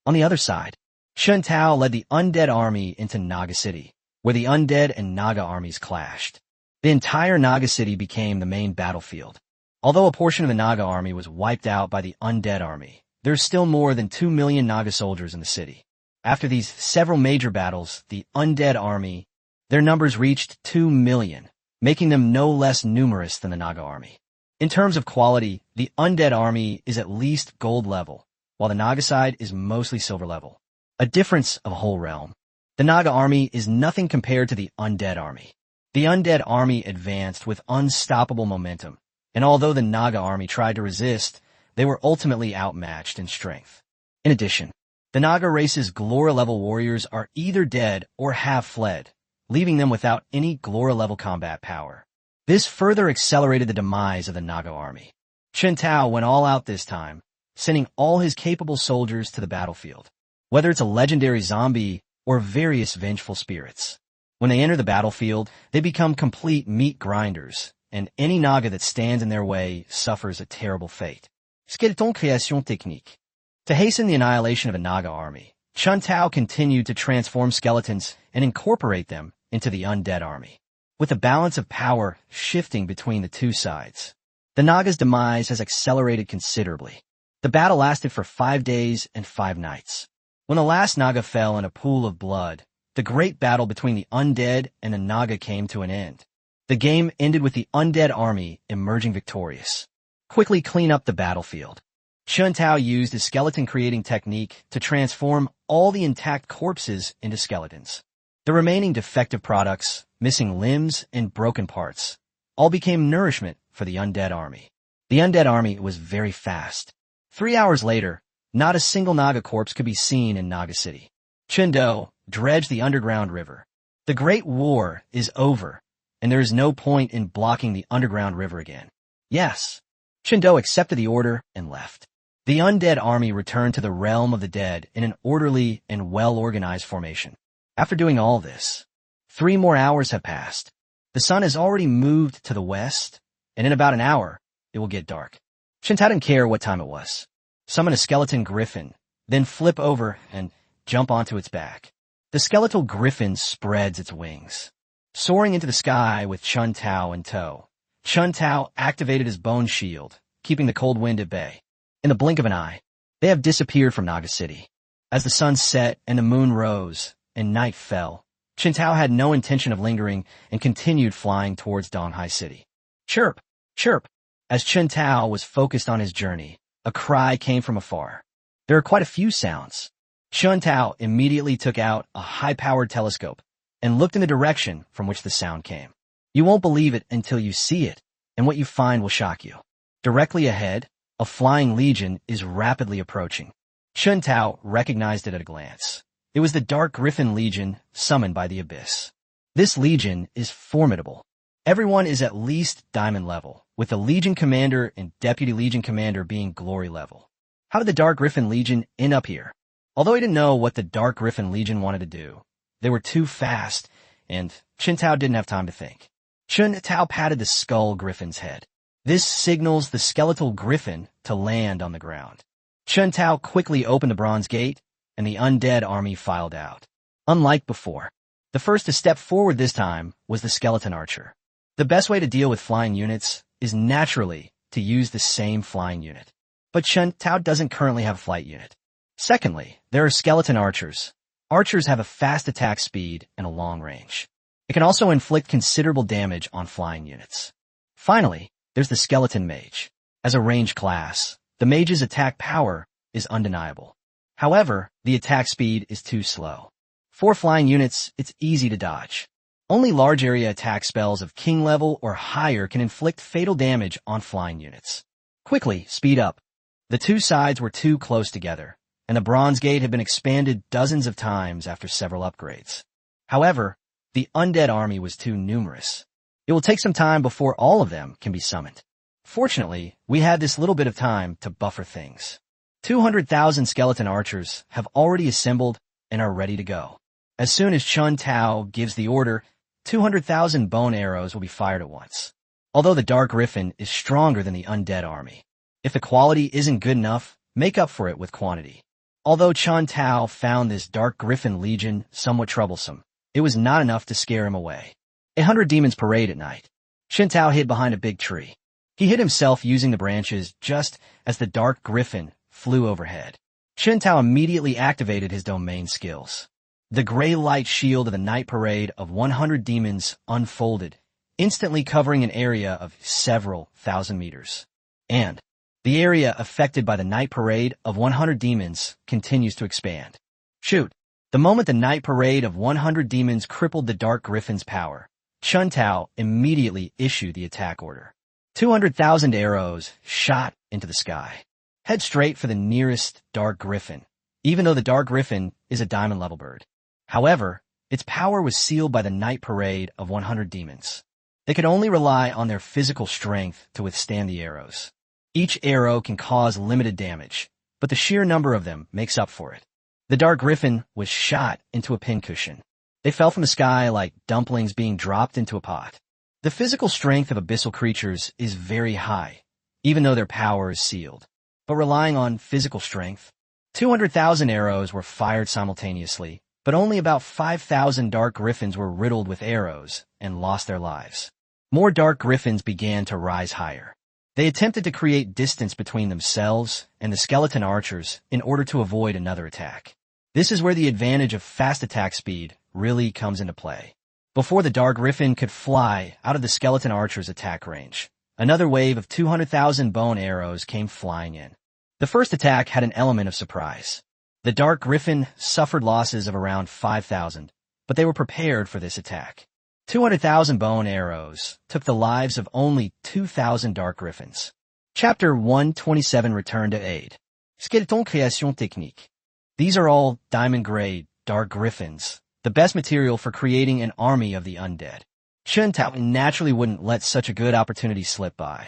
On the other side, Chen Tao led the undead army into Naga City, where the undead and Naga armies clashed. The entire Naga City became the main battlefield. Although a portion of the Naga army was wiped out by the undead army, there's still more than 2 million Naga soldiers in the city. After these several major battles, the undead army, their numbers reached 2 million, making them no less numerous than the Naga army. In terms of quality, the undead army is at least gold level, while the Naga side is mostly silver level. A difference of a whole realm. The Naga army is nothing compared to the undead army. The undead army advanced with unstoppable momentum, and although the Naga army tried to resist, they were ultimately outmatched in strength. In addition, the Naga race's Glora-level warriors are either dead or have fled, leaving them without any Glora-level combat power. This further accelerated the demise of the Naga army. Chen Tao went all out this time, sending all his capable soldiers to the battlefield, whether it's a legendary zombie or various vengeful spirits. When they enter the battlefield, they become complete meat grinders, and any Naga that stands in their way suffers a terrible fate. Skeleton création technique. To hasten the annihilation of a Naga army, Chun Tao continued to transform skeletons and incorporate them into the undead army, with the balance of power shifting between the two sides. The Naga's demise has accelerated considerably. The battle lasted for 5 days and 5 nights. When the last Naga fell in a pool of blood, the great battle between the undead and the Naga came to an end. The game ended with the undead army emerging victorious. Quickly clean up the battlefield. Chun Tao used his skeleton-creating technique to transform all the intact corpses into skeletons. The remaining defective products, missing limbs and broken parts, all became nourishment for the undead army. The undead army was very fast. 3 hours later, not a single Naga corpse could be seen in Naga City. Chun Do dredged the underground river. The Great War is over, and there is no point in blocking the underground river again. Yes. Chun Do accepted the order and left. The undead army returned to the realm of the dead in an orderly and well-organized formation. After doing all this, 3 more hours have passed. The sun has already moved to the west, and in about an hour, it will get dark. Chun Tao didn't care what time it was. Summon a skeleton griffin, then flip over and jump onto its back. The skeletal griffin spreads its wings. Soaring into the sky with Chun Tao in tow, Chun Tao activated his bone shield, keeping the cold wind at bay. In the blink of an eye, they have disappeared from Naga City. As the sun set and the moon rose and night fell, Chun Tao had no intention of lingering and continued flying towards Donghai City. Chirp! Chirp! As Chun Tao was focused on his journey, a cry came from afar. There are quite a few sounds. Chun Tao immediately took out a high-powered telescope and looked in the direction from which the sound came. You won't believe it until you see it, and what you find will shock you. Directly ahead, a flying legion is rapidly approaching. Chun Tao recognized it at a glance. It was the Dark Griffin Legion summoned by the Abyss. This legion is formidable. Everyone is at least diamond level, with the Legion Commander and Deputy Legion Commander being glory level. How did the Dark Griffin Legion end up here? Although he didn't know what the Dark Griffin Legion wanted to do, they were too fast, and Chun Tao didn't have time to think. Chun Tao patted the skull griffin's head. This signals the skeletal griffin to land on the ground. Chun Tao quickly opened the bronze gate, and the undead army filed out. Unlike before, the first to step forward this time was the skeleton archer. The best way to deal with flying units is naturally to use the same flying unit. But Chun Tao doesn't currently have a flight unit. Secondly, there are skeleton archers. Archers have a fast attack speed and a long range. It can also inflict considerable damage on flying units. Finally, there's the skeleton mage. As a range class, the mage's attack power is undeniable. However, the attack speed is too slow. For flying units, it's easy to dodge. Only large area attack spells of king level or higher can inflict fatal damage on flying units. Quickly, speed up. The two sides were too close together, and the bronze gate had been expanded dozens of times after several upgrades. However, the undead army was too numerous. It will take some time before all of them can be summoned. Fortunately, we had this little bit of time to buffer things. 200,000 skeleton archers have already assembled and are ready to go. As soon as Chun Tao gives the order, 200,000 bone arrows will be fired at once. Although the Dark Griffin is stronger than the undead army, if the quality isn't good enough, make up for it with quantity. Although Chun Tao found this Dark Griffin Legion somewhat troublesome, it was not enough to scare him away. 100 demons parade at night. Chun Tao hid behind a big tree. He hid himself using the branches just as the Dark Griffin flew overhead. Chun Tao immediately activated his domain skills. The gray light shield of the night parade of 100 demons unfolded, instantly covering an area of several thousand meters. And the area affected by the night parade of 100 demons continues to expand. Shoot! The moment the night parade of 100 demons crippled the Dark Griffin's power, Chun Tao immediately issued the attack order. 200,000 arrows shot into the sky. Head straight for the nearest Dark Griffin, even though the Dark Griffin is a diamond-level bird. However, its power was sealed by the night parade of 100 demons. They could only rely on their physical strength to withstand the arrows. Each arrow can cause limited damage, but the sheer number of them makes up for it. The Dark Griffin was shot into a pincushion. They fell from the sky like dumplings being dropped into a pot. The physical strength of abyssal creatures is very high, even though their power is sealed. But relying on physical strength, 200,000 arrows were fired simultaneously, but only about 5,000 dark griffins were riddled with arrows and lost their lives. More dark griffins began to rise higher. They attempted to create distance between themselves and the skeleton archers in order to avoid another attack. This is where the advantage of fast attack speed really comes into play. Before the dark griffin could fly out of the skeleton archer's attack range, another wave of 200,000 bone arrows came flying in. The first attack had an element of surprise. The dark griffin suffered losses of around 5,000, but they were prepared for this attack. 200,000 bone arrows took the lives of only 2,000 dark griffins. Chapter 127 Return to Aid. Skeleton Création Technique. These are all diamond-grade dark griffins, the best material for creating an army of the undead. Chen Tao naturally wouldn't let such a good opportunity slip by.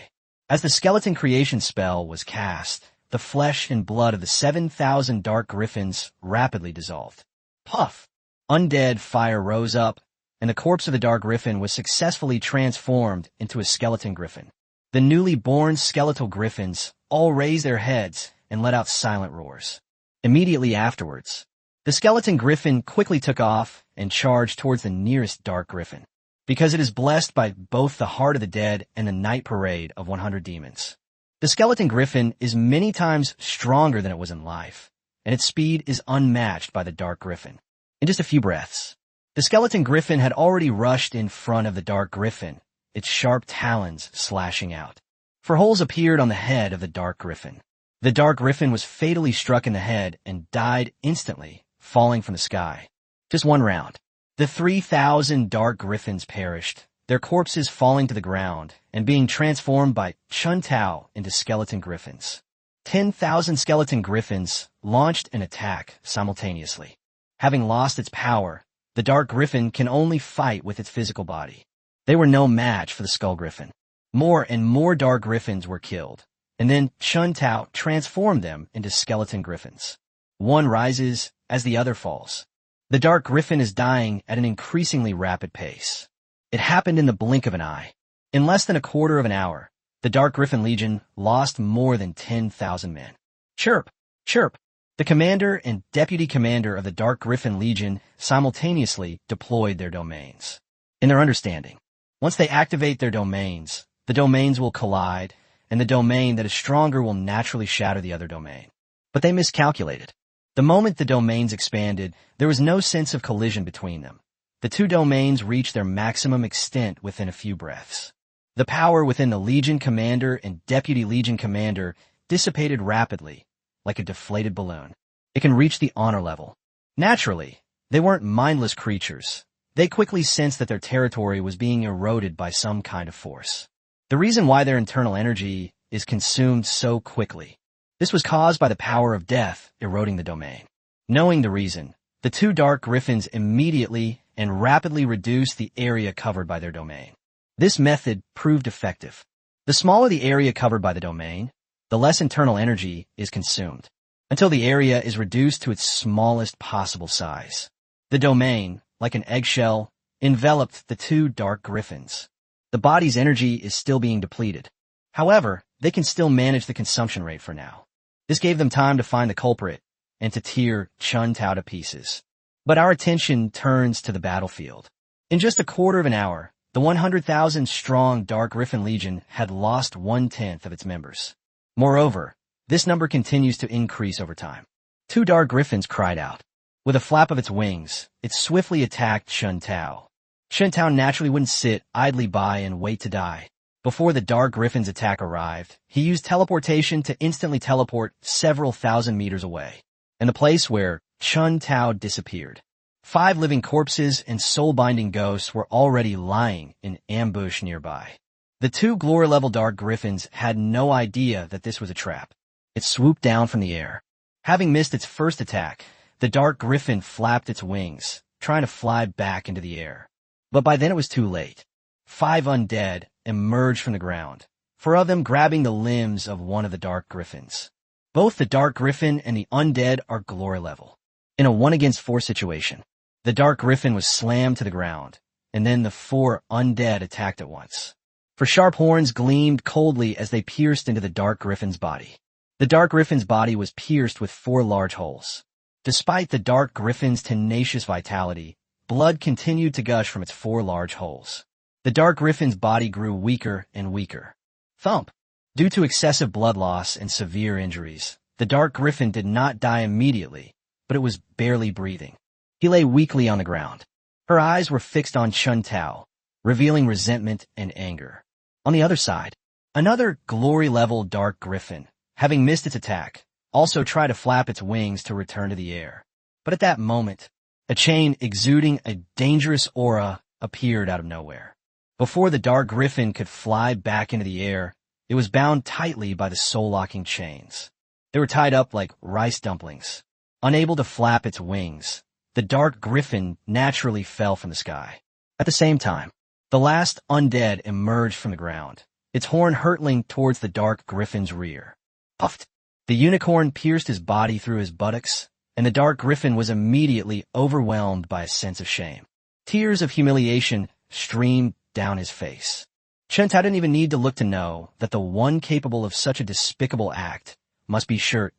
As the skeleton creation spell was cast, the flesh and blood of the 7,000 dark griffins rapidly dissolved. Puff! Undead fire rose up, and the corpse of the dark griffin was successfully transformed into a skeleton griffin. The newly born skeletal griffins all raised their heads and let out silent roars. Immediately afterwards, the skeleton griffin quickly took off and charged towards the nearest dark griffin, because it is blessed by both the Heart of the Dead and the Night Parade of 100 demons. The skeleton griffin is many times stronger than it was in life, and its speed is unmatched by the dark griffin. In just a few breaths, the skeleton griffin had already rushed in front of the dark griffin, its sharp talons slashing out. For holes appeared on the head of the dark griffin. The dark griffin was fatally struck in the head and died instantly, falling from the sky. Just one round. The 3,000 dark griffins perished, their corpses falling to the ground and being transformed by Chun Tao into skeleton griffins. 10,000 skeleton griffins launched an attack simultaneously. Having lost its power, the dark griffin can only fight with its physical body. They were no match for the skull griffin. More and more dark griffins were killed, and then Chun Tao transformed them into skeleton griffins. One rises as the other falls. The dark griffin is dying at an increasingly rapid pace. It happened in the blink of an eye. In less than a quarter of an hour, the Dark Griffin Legion lost more than 10,000 men. Chirp! Chirp! The commander and deputy commander of the Dark Griffin Legion simultaneously deployed their domains. In their understanding, once they activate their domains, the domains will collide, and the domain that is stronger will naturally shatter the other domain. But they miscalculated. The moment the domains expanded, there was no sense of collision between them. The two domains reached their maximum extent within a few breaths. The power within the Legion Commander and Deputy Legion Commander dissipated rapidly, like a deflated balloon. It can reach the honor level. Naturally, they weren't mindless creatures. They quickly sensed that their territory was being eroded by some kind of force. The reason why their internal energy is consumed so quickly. This was caused by the power of death eroding the domain. Knowing the reason, the two Dark Griffins immediately and rapidly reduced the area covered by their domain. This method proved effective. The smaller the area covered by the domain, the less internal energy is consumed, until the area is reduced to its smallest possible size. The domain, like an eggshell, enveloped the two Dark Griffins. The body's energy is still being depleted. However, they can still manage the consumption rate for now. This gave them time to find the culprit and to tear Chun Tao to pieces. But our attention turns to the battlefield. In just a quarter of an hour, the 100,000-strong Dark Griffin Legion had lost 1/10 of its members. Moreover, this number continues to increase over time. Two Dark Griffins cried out. With a flap of its wings, it swiftly attacked Chun Tao. Chun Tao naturally wouldn't sit idly by and wait to die. Before the Dark Griffin's attack arrived, he used teleportation to instantly teleport several thousand meters away, in the place where Chun Tao disappeared. 5 living corpses and soul-binding ghosts were already lying in ambush nearby. The two glory-level Dark Griffins had no idea that this was a trap. It swooped down from the air. Having missed its first attack, the Dark Griffin flapped its wings, trying to fly back into the air. But by then it was too late. 5 undead emerged from the ground, 4 of them grabbing the limbs of one of the Dark Griffins. Both the Dark Griffin and the undead are glory level. In a 1-against-4 situation, the Dark Griffin was slammed to the ground, and then the 4 undead attacked at once. For sharp horns gleamed coldly as they pierced into the Dark Griffin's body. The Dark Griffin's body was pierced with 4 large holes. Despite the Dark Griffin's tenacious vitality, blood continued to gush from its 4 large holes. The Dark Griffin's body grew weaker and weaker. Thump! Due to excessive blood loss and severe injuries, the Dark Griffin did not die immediately, but it was barely breathing. He lay weakly on the ground. Her eyes were fixed on Chun Tao, revealing resentment and anger. On the other side, another glory-level Dark Griffin, having missed its attack, also tried to flap its wings to return to the air. But at that moment, a chain exuding a dangerous aura appeared out of nowhere. Before the Dark Griffin could fly back into the air, it was bound tightly by the soul-locking chains. They were tied up like rice dumplings. Unable to flap its wings, the Dark Griffin naturally fell from the sky. At the same time, the last undead emerged from the ground, its horn hurtling towards the Dark Griffin's rear. Puffed! The unicorn pierced his body through his buttocks, and the Dark Griffin was immediately overwhelmed by a sense of shame. Tears of humiliation streamed down his face. Chun Tao didn't even need to look to know that the one capable of such a despicable act must be sure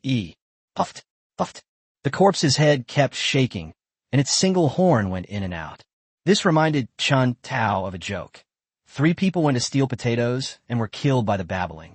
puffed, puffed. The corpse's head kept shaking, and its single horn went in and out. This reminded Chun Tao of a joke. 3 people went to steal potatoes and were killed by the babbling.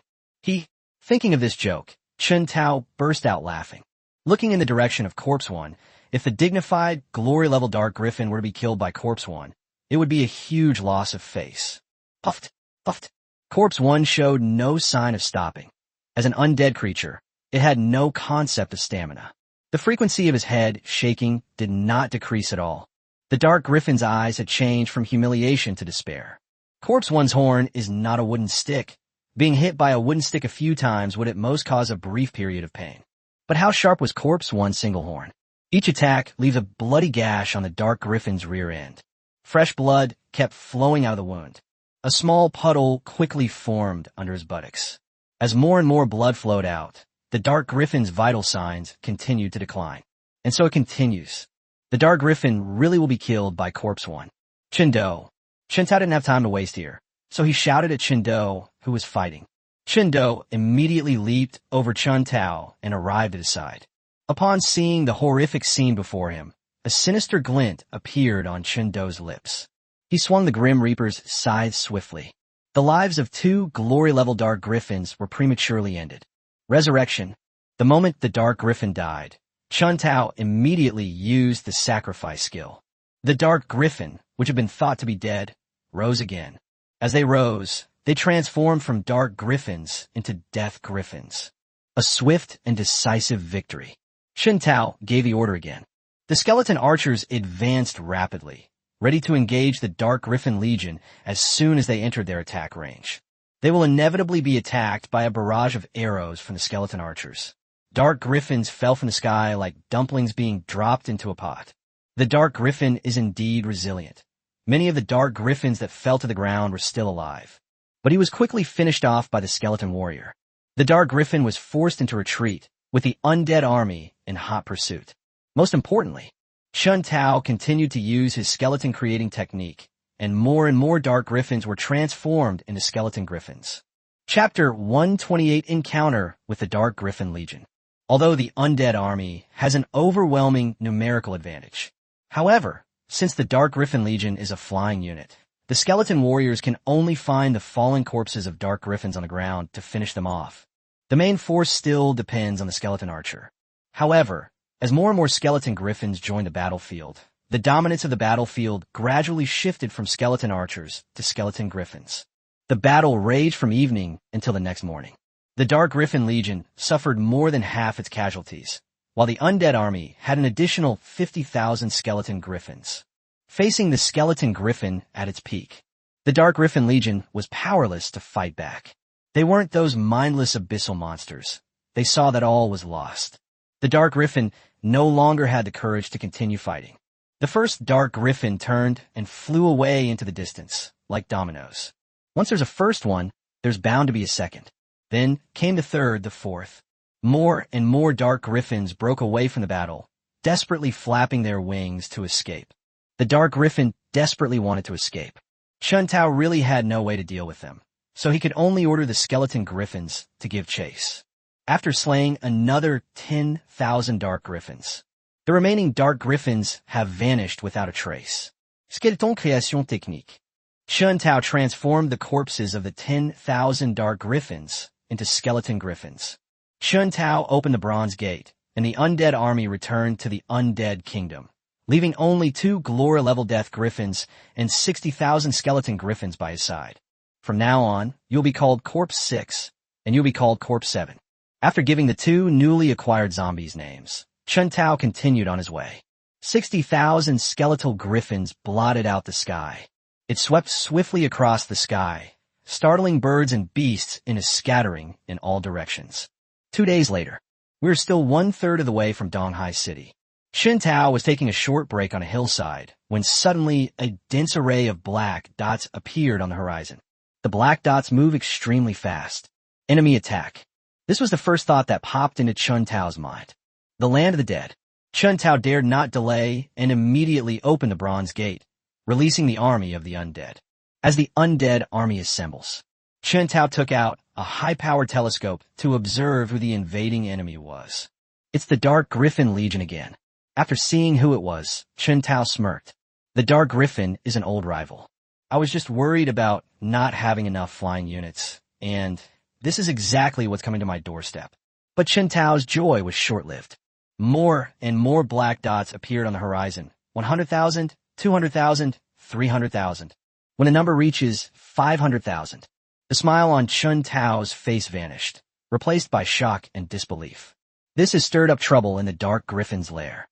Thinking of this joke, Chun Tao burst out laughing. Looking in the direction of Corpse One, if the dignified, glory-level Dark Griffin were to be killed by Corpse One, it would be a huge loss of face. Puffed, puffed. Corpse One showed no sign of stopping. As an undead creature, it had no concept of stamina. The frequency of his head shaking did not decrease at all. The Dark Griffin's eyes had changed from humiliation to despair. Corpse One's horn is not a wooden stick. Being hit by a wooden stick a few times would at most cause a brief period of pain. But how sharp was Corpse One's single horn? Each attack leaves a bloody gash on the Dark Griffin's rear end. Fresh blood kept flowing out of the wound. A small puddle quickly formed under his buttocks. As more and more blood flowed out, the Dark Griffin's vital signs continued to decline. And so it continues. The Dark Griffin really will be killed by Corpse One. Chun Tao didn't have time to waste here, so he shouted at Chun Tao, who was fighting. Chun Tao immediately leaped over Chun Tao and arrived at his side. Upon seeing the horrific scene before him, a sinister glint appeared on Chun Tao's lips. He swung the Grim Reaper's scythe swiftly. The lives of 2 glory-level Dark Griffins were prematurely ended. Resurrection. The moment the Dark Griffin died, Chun Tao immediately used the sacrifice skill. The Dark Griffin, which had been thought to be dead, rose again. As they rose, they transformed from Dark Griffins into Death Griffins. A swift and decisive victory. Chun Tao gave the order again. The skeleton archers advanced rapidly, ready to engage the Dark Griffin Legion as soon as they entered their attack range. They will inevitably be attacked by a barrage of arrows from the skeleton archers. Dark Griffins fell from the sky like dumplings being dropped into a pot. The Dark Griffin is indeed resilient. Many of the Dark Griffins that fell to the ground were still alive. But he was quickly finished off by the skeleton warrior. The Dark Griffin was forced into retreat, with the undead army in hot pursuit. Most importantly, Chun Tao continued to use his skeleton-creating technique, and more Dark Griffins were transformed into skeleton griffins. Chapter 128 Encounter with the Dark Griffin Legion. Although the undead army has an overwhelming numerical advantage. However, since the Dark Griffin Legion is a flying unit, the skeleton warriors can only find the fallen corpses of Dark Griffins on the ground to finish them off. The main force still depends on the skeleton archer. However, as more and more skeleton griffins joined the battlefield, the dominance of the battlefield gradually shifted from skeleton archers to skeleton griffins. The battle raged from evening until the next morning. The Dark Griffin Legion suffered more than half its casualties, while the undead army had an additional 50,000 skeleton griffins. Facing the skeleton griffin at its peak, the Dark Griffin Legion was powerless to fight back. They weren't those mindless abyssal monsters. They saw that all was lost. The Dark Griffin no longer had the courage to continue fighting. The first Dark Griffin turned and flew away into the distance, like dominoes. Once there's a first one, there's bound to be a second. Then came the third, the fourth. More and more Dark Griffins broke away from the battle, desperately flapping their wings to escape. The Dark Griffin desperately wanted to escape. Chun Tao really had no way to deal with them, so he could only order the skeleton griffins to give chase. after slaying another 10,000 Dark Griffins. The remaining Dark Griffins have vanished without a trace. Skeleton création technique. Chun Tao transformed the corpses of the 10,000 Dark Griffins into skeleton griffins. Chun Tao opened the Bronze Gate, and the undead army returned to the undead kingdom, leaving only 2 Glory-level Death Griffins and 60,000 skeleton griffins by his side. From now on, you'll be called Corpse 6, and you'll be called Corpse 7. After giving the 2 newly acquired zombies names, Chun Tao continued on his way. 60,000 skeletal griffins blotted out the sky. It swept swiftly across the sky, startling birds and beasts into scattering in all directions. 2 days later, we were still 1/3 of the way from Donghai City. Chun Tao was taking a short break on a hillside when suddenly a dense array of black dots appeared on the horizon. The black dots move extremely fast. Enemy attack. This was the first thought that popped into Chun Tao's mind. The land of the dead. Chun Tao dared not delay and immediately opened the Bronze Gate, releasing the army of the undead. As the undead army assembles, Chun Tao took out a high-powered telescope to observe who the invading enemy was. It's the Dark Griffin Legion again. After seeing who it was, Chun Tao smirked. The Dark Griffin is an old rival. I was just worried about not having enough flying units, and this is exactly what's coming to my doorstep. But Chun Tao's joy was short-lived. More and more black dots appeared on the horizon. 100,000, 200,000, 300,000. When a number reaches 500,000, the smile on Chun Tao's face vanished, replaced by shock and disbelief. This has stirred up trouble in the Dark Griffin's lair.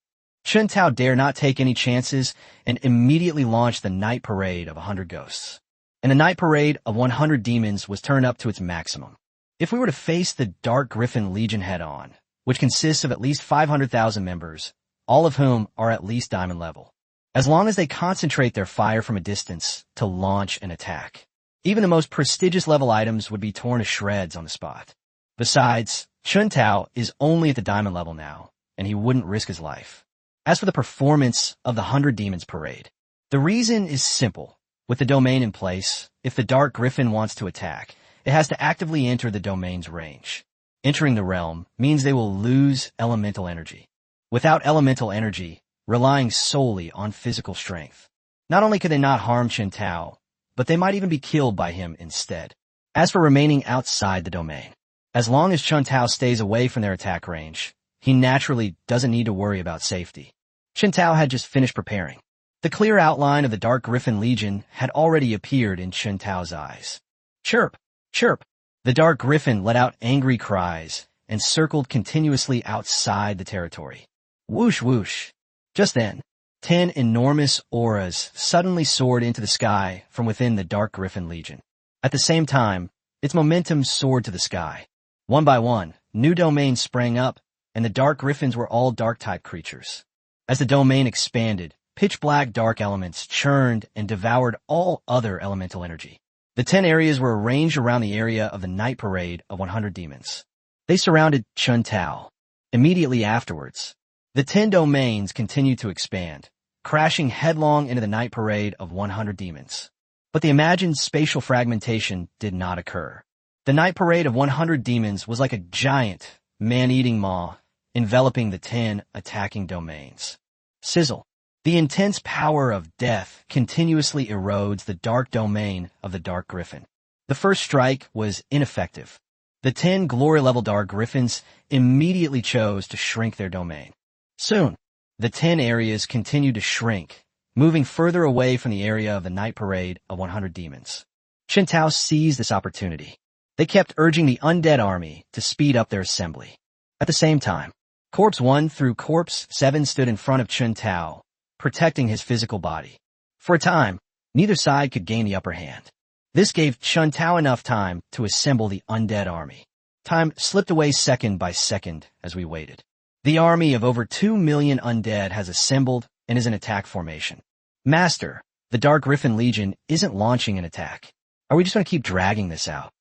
Chun Tao dare not take any chances and immediately launched the Night Parade of 100 Ghosts. And the Night Parade of 100 Demons was turned up to its maximum. If we were to face the Dark Griffin Legion head-on, which consists of at least 500,000 members, all of whom are at least diamond level, as long as they concentrate their fire from a distance to launch an attack, even the most prestigious level items would be torn to shreds on the spot. Besides, Chun Tao is only at the diamond level now, and he wouldn't risk his life. As for the performance of the 100 Demons Parade, the reason is simple. With the domain in place, if the Dark Griffin wants to attack, it has to actively enter the domain's range. Entering the realm means they will lose elemental energy. Without elemental energy, relying solely on physical strength, not only could they not harm Chun Tao, but they might even be killed by him instead. As for remaining outside the domain, as long as Chun Tao stays away from their attack range, he naturally doesn't need to worry about safety. Chun Tao had just finished preparing. The clear outline of the Dark Griffin Legion had already appeared in Chun Tao's eyes. Chirp! Chirp! The Dark Griffin let out angry cries and circled continuously outside the territory. Whoosh whoosh. Just then, 10 enormous auras suddenly soared into the sky from within the Dark Griffin Legion. At the same time, its momentum soared to the sky. One by one, new domains sprang up, and the Dark Griffins were all Dark-type creatures. As the domain expanded, pitch-black dark elements churned and devoured all other elemental energy. The 10 areas were arranged around the area of the Night Parade of 100 Demons. They surrounded Chun Tao. Immediately afterwards, the 10 domains continued to expand, crashing headlong into the Night Parade of 100 Demons. But the imagined spatial fragmentation did not occur. The Night Parade of 100 Demons was like a giant, man-eating maw, enveloping the 10 attacking domains. Sizzle. The intense power of death continuously erodes the dark domain of the Dark Griffin. The first strike was ineffective. The 10 glory-level Dark Griffins immediately chose to shrink their domain. Soon, the 10 areas continued to shrink, moving further away from the area of the Night Parade of 100 Demons. Chun Tao seized this opportunity. They kept urging the undead army to speed up their assembly. At the same time, Corpse 1 through Corpse 7 stood in front of Chun Tao, protecting his physical body. For a time, neither side could gain the upper hand. This gave Chun Tao enough time to assemble the undead army. Time slipped away second by second as we waited. The army of over 2 million undead has assembled and is in attack formation. Master, the Dark Griffin Legion isn't launching an attack. Are we just going to keep dragging this out?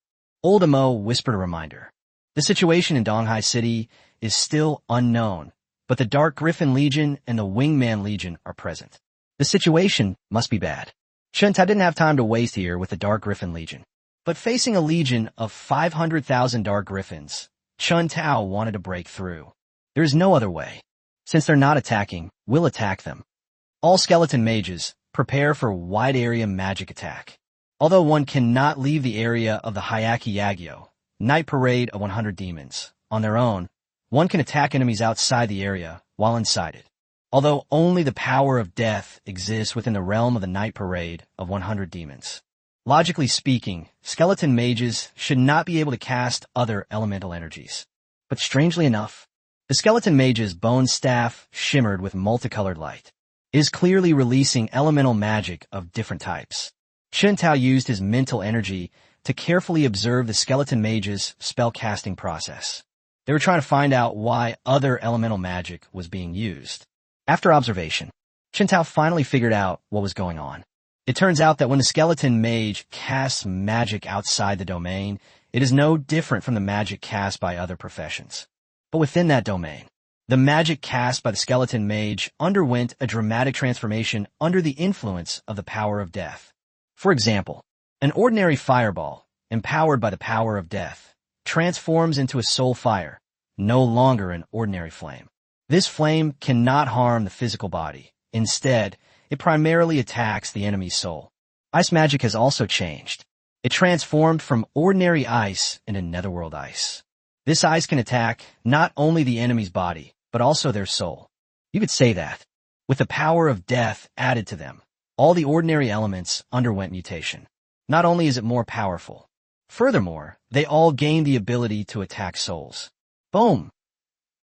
Old Amo whispered a reminder. The situation in Donghai City is still unknown, but the Dark Griffin Legion and the Wingman Legion are present. The situation must be bad. Chun Tao didn't have time to waste here with the Dark Griffin Legion. But facing a legion of 500,000 Dark Griffins, Chun Tao wanted to break through. There is no other way. Since they're not attacking, we'll attack them. All skeleton mages, prepare for wide-area magic attack. Although one cannot leave the area of the Hyakki Yagyo, Night Parade of 100 Demons, on their own, one can attack enemies outside the area while inside it. Although only the power of death exists within the realm of the Night Parade of 100 Demons. Logically speaking, skeleton mages should not be able to cast other elemental energies. But strangely enough, the skeleton mage's bone staff shimmered with multicolored light. It is clearly releasing elemental magic of different types. Chun Tao used his mental energy to carefully observe the skeleton mage's spell-casting process. They were trying to find out why other elemental magic was being used. After observation, Chun Tao finally figured out what was going on. It turns out that when the skeleton mage casts magic outside the domain, it is no different from the magic cast by other professions. But within that domain, the magic cast by the skeleton mage underwent a dramatic transformation under the influence of the power of death. For example, an ordinary fireball, empowered by the power of death, transforms into a soul fire, no longer an ordinary flame. This flame cannot harm the physical body. Instead, it primarily attacks the enemy's soul. Ice magic has also changed. It transformed from ordinary ice into netherworld ice. This ice can attack not only the enemy's body, but also their soul. You could say that, with the power of death added to them, all the ordinary elements underwent mutation. Not only is it more powerful, furthermore, they all gain the ability to attack souls. Boom!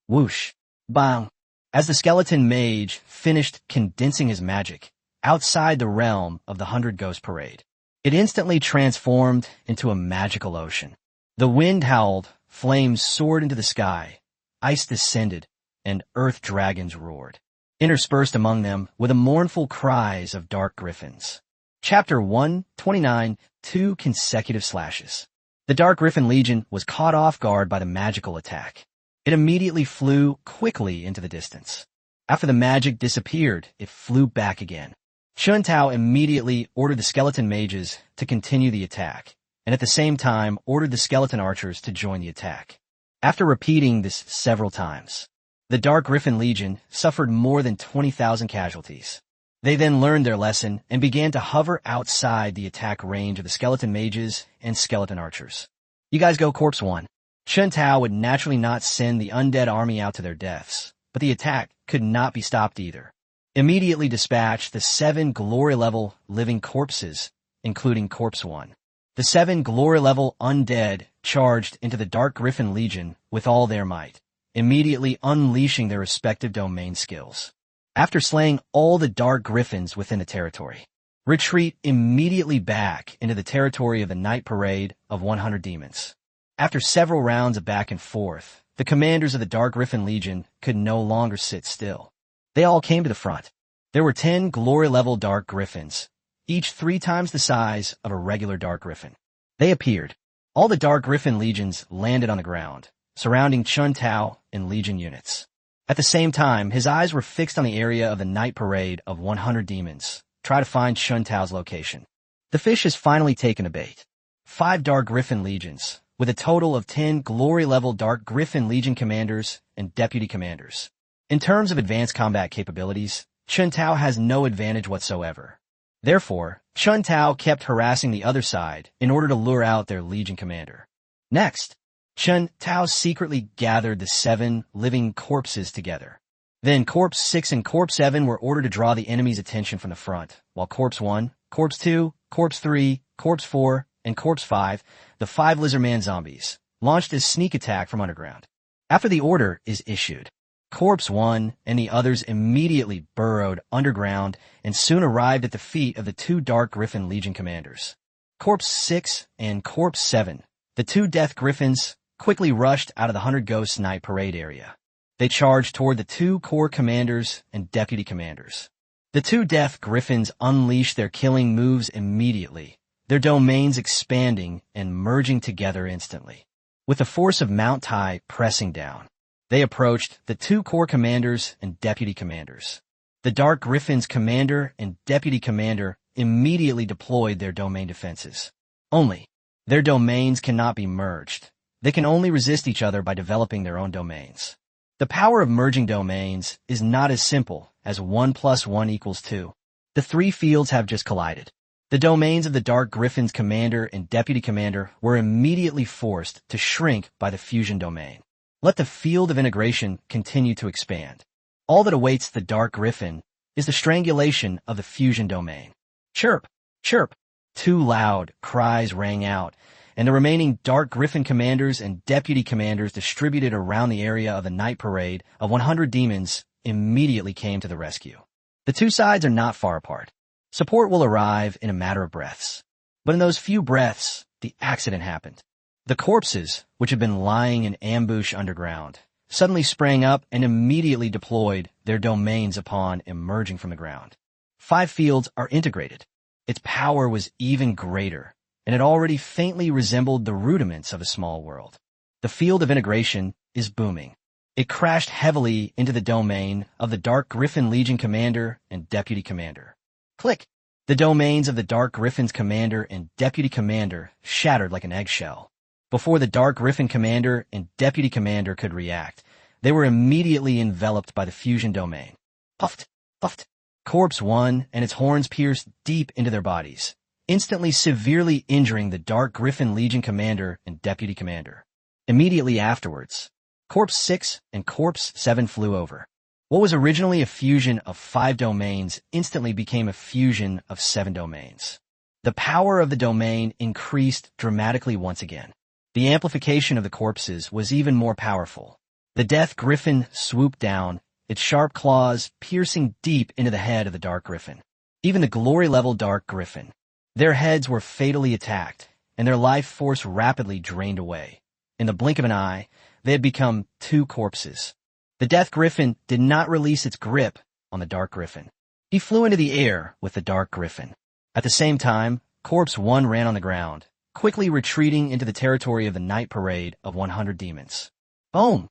Whoosh! Bang! As the skeleton mage finished condensing his magic outside the realm of the 100 Ghost Parade, it instantly transformed into a magical ocean. The wind howled, flames soared into the sky, ice descended, and earth dragons roared. Interspersed among them were the mournful cries of dark griffins. Chapter 129, 2 consecutive slashes. The Dark Griffin Legion was caught off guard by the magical attack. It immediately flew quickly into the distance. After the magic disappeared, it flew back again. Chun Tao immediately ordered the skeleton mages to continue the attack, and at the same time ordered the skeleton archers to join the attack. After repeating this several times, the Dark Griffin Legion suffered more than 20,000 casualties. They then learned their lesson and began to hover outside the attack range of the skeleton mages and skeleton archers. You guys go Corpse 1. Chun Tao would naturally not send the undead army out to their deaths, but the attack could not be stopped either. Immediately dispatch the 7 glory-level living corpses, including Corpse 1. The 7 glory-level undead charged into the Dark Griffin Legion with all their might, immediately unleashing their respective domain skills. After slaying all the Dark Griffins within the territory, retreat immediately back into the territory of the Night Parade of 100 Demons. After several rounds of back and forth, the commanders of the Dark Griffin Legion could no longer sit still. They all came to the front. There were 10 glory-level Dark Griffins, each 3 times the size of a regular Dark Griffin. They appeared. All the Dark Griffin Legions landed on the ground, surrounding Chun Tao and Legion units. At the same time, his eyes were fixed on the area of the Night Parade of 100 Demons. Try to find Chun Tao's location. The fish has finally taken a bait. 5 Dark Griffin Legions, with a total of 10 glory-level Dark Griffin Legion commanders and deputy commanders. In terms of advanced combat capabilities, Chun Tao has no advantage whatsoever. Therefore, Chun Tao kept harassing the other side in order to lure out their Legion commander. Next, Chun Tao secretly gathered the 7 living corpses together. Then Corpse 6 and Corpse 7 were ordered to draw the enemy's attention from the front, while Corpse 1, Corpse 2, Corpse 3, Corpse 4, and Corpse 5, the 5 Lizardman zombies, launched a sneak attack from underground. After the order is issued, Corpse 1 and the others immediately burrowed underground and soon arrived at the feet of the 2 Dark Griffin Legion commanders. Corpse 6 and Corpse 7, the 2 Death Griffins, quickly rushed out of the 100 Ghosts Night Parade area. They charged toward the 2 core commanders and deputy commanders. The 2 Death Griffins unleashed their killing moves immediately, their domains expanding and merging together instantly. With the force of Mount Tai pressing down, they approached the 2 core commanders and deputy commanders. The Dark Griffin's commander and deputy commander immediately deployed their domain defenses. Only, their domains cannot be merged. They can only resist each other by developing their own domains. The power of merging domains is not as simple as 1 + 1 = 2. The three fields have just collided. The domains of the Dark Griffin's commander and deputy commander were immediately forced to shrink by the fusion domain. Let the field of integration continue to expand. All that awaits the Dark Griffin is the strangulation of the fusion domain. Chirp! Chirp! Two loud cries rang out, and the remaining Dark Griffin commanders and deputy commanders distributed around the area of the night parade of 100 demons immediately came to the rescue. The two sides are not far apart. Support will arrive in a matter of breaths. But in those few breaths, the accident happened. The corpses, which had been lying in ambush underground, suddenly sprang up and immediately deployed their domains upon emerging from the ground. 5 fields are integrated. Its power was even greater, and it already faintly resembled the rudiments of a small world. The field of integration is booming. It crashed heavily into the domain of the Dark Griffin Legion commander and deputy commander. Click! The domains of the Dark Griffin's commander and deputy commander shattered like an eggshell. Before the Dark Griffin commander and deputy commander could react, they were immediately enveloped by the fusion domain. Puffed! Puffed! Corpse 1 and its horns pierced deep into their bodies, instantly severely injuring the Dark Griffin Legion commander and deputy commander. Immediately afterwards, Corpse 6 and Corpse 7 flew over. What was originally a fusion of 5 domains instantly became a fusion of 7 domains. The power of the domain increased dramatically once again. The amplification of the corpses was even more powerful. The Death Griffin swooped down, its sharp claws piercing deep into the head of the Dark Griffin. Even the glory-level Dark Griffin. Their heads were fatally attacked, and their life force rapidly drained away. In the blink of an eye, they had become 2 corpses. The Death Griffin did not release its grip on the Dark Griffin. He flew into the air with the Dark Griffin. At the same time, Corpse 1 ran on the ground, quickly retreating into the territory of the night parade of 100 demons. Boom!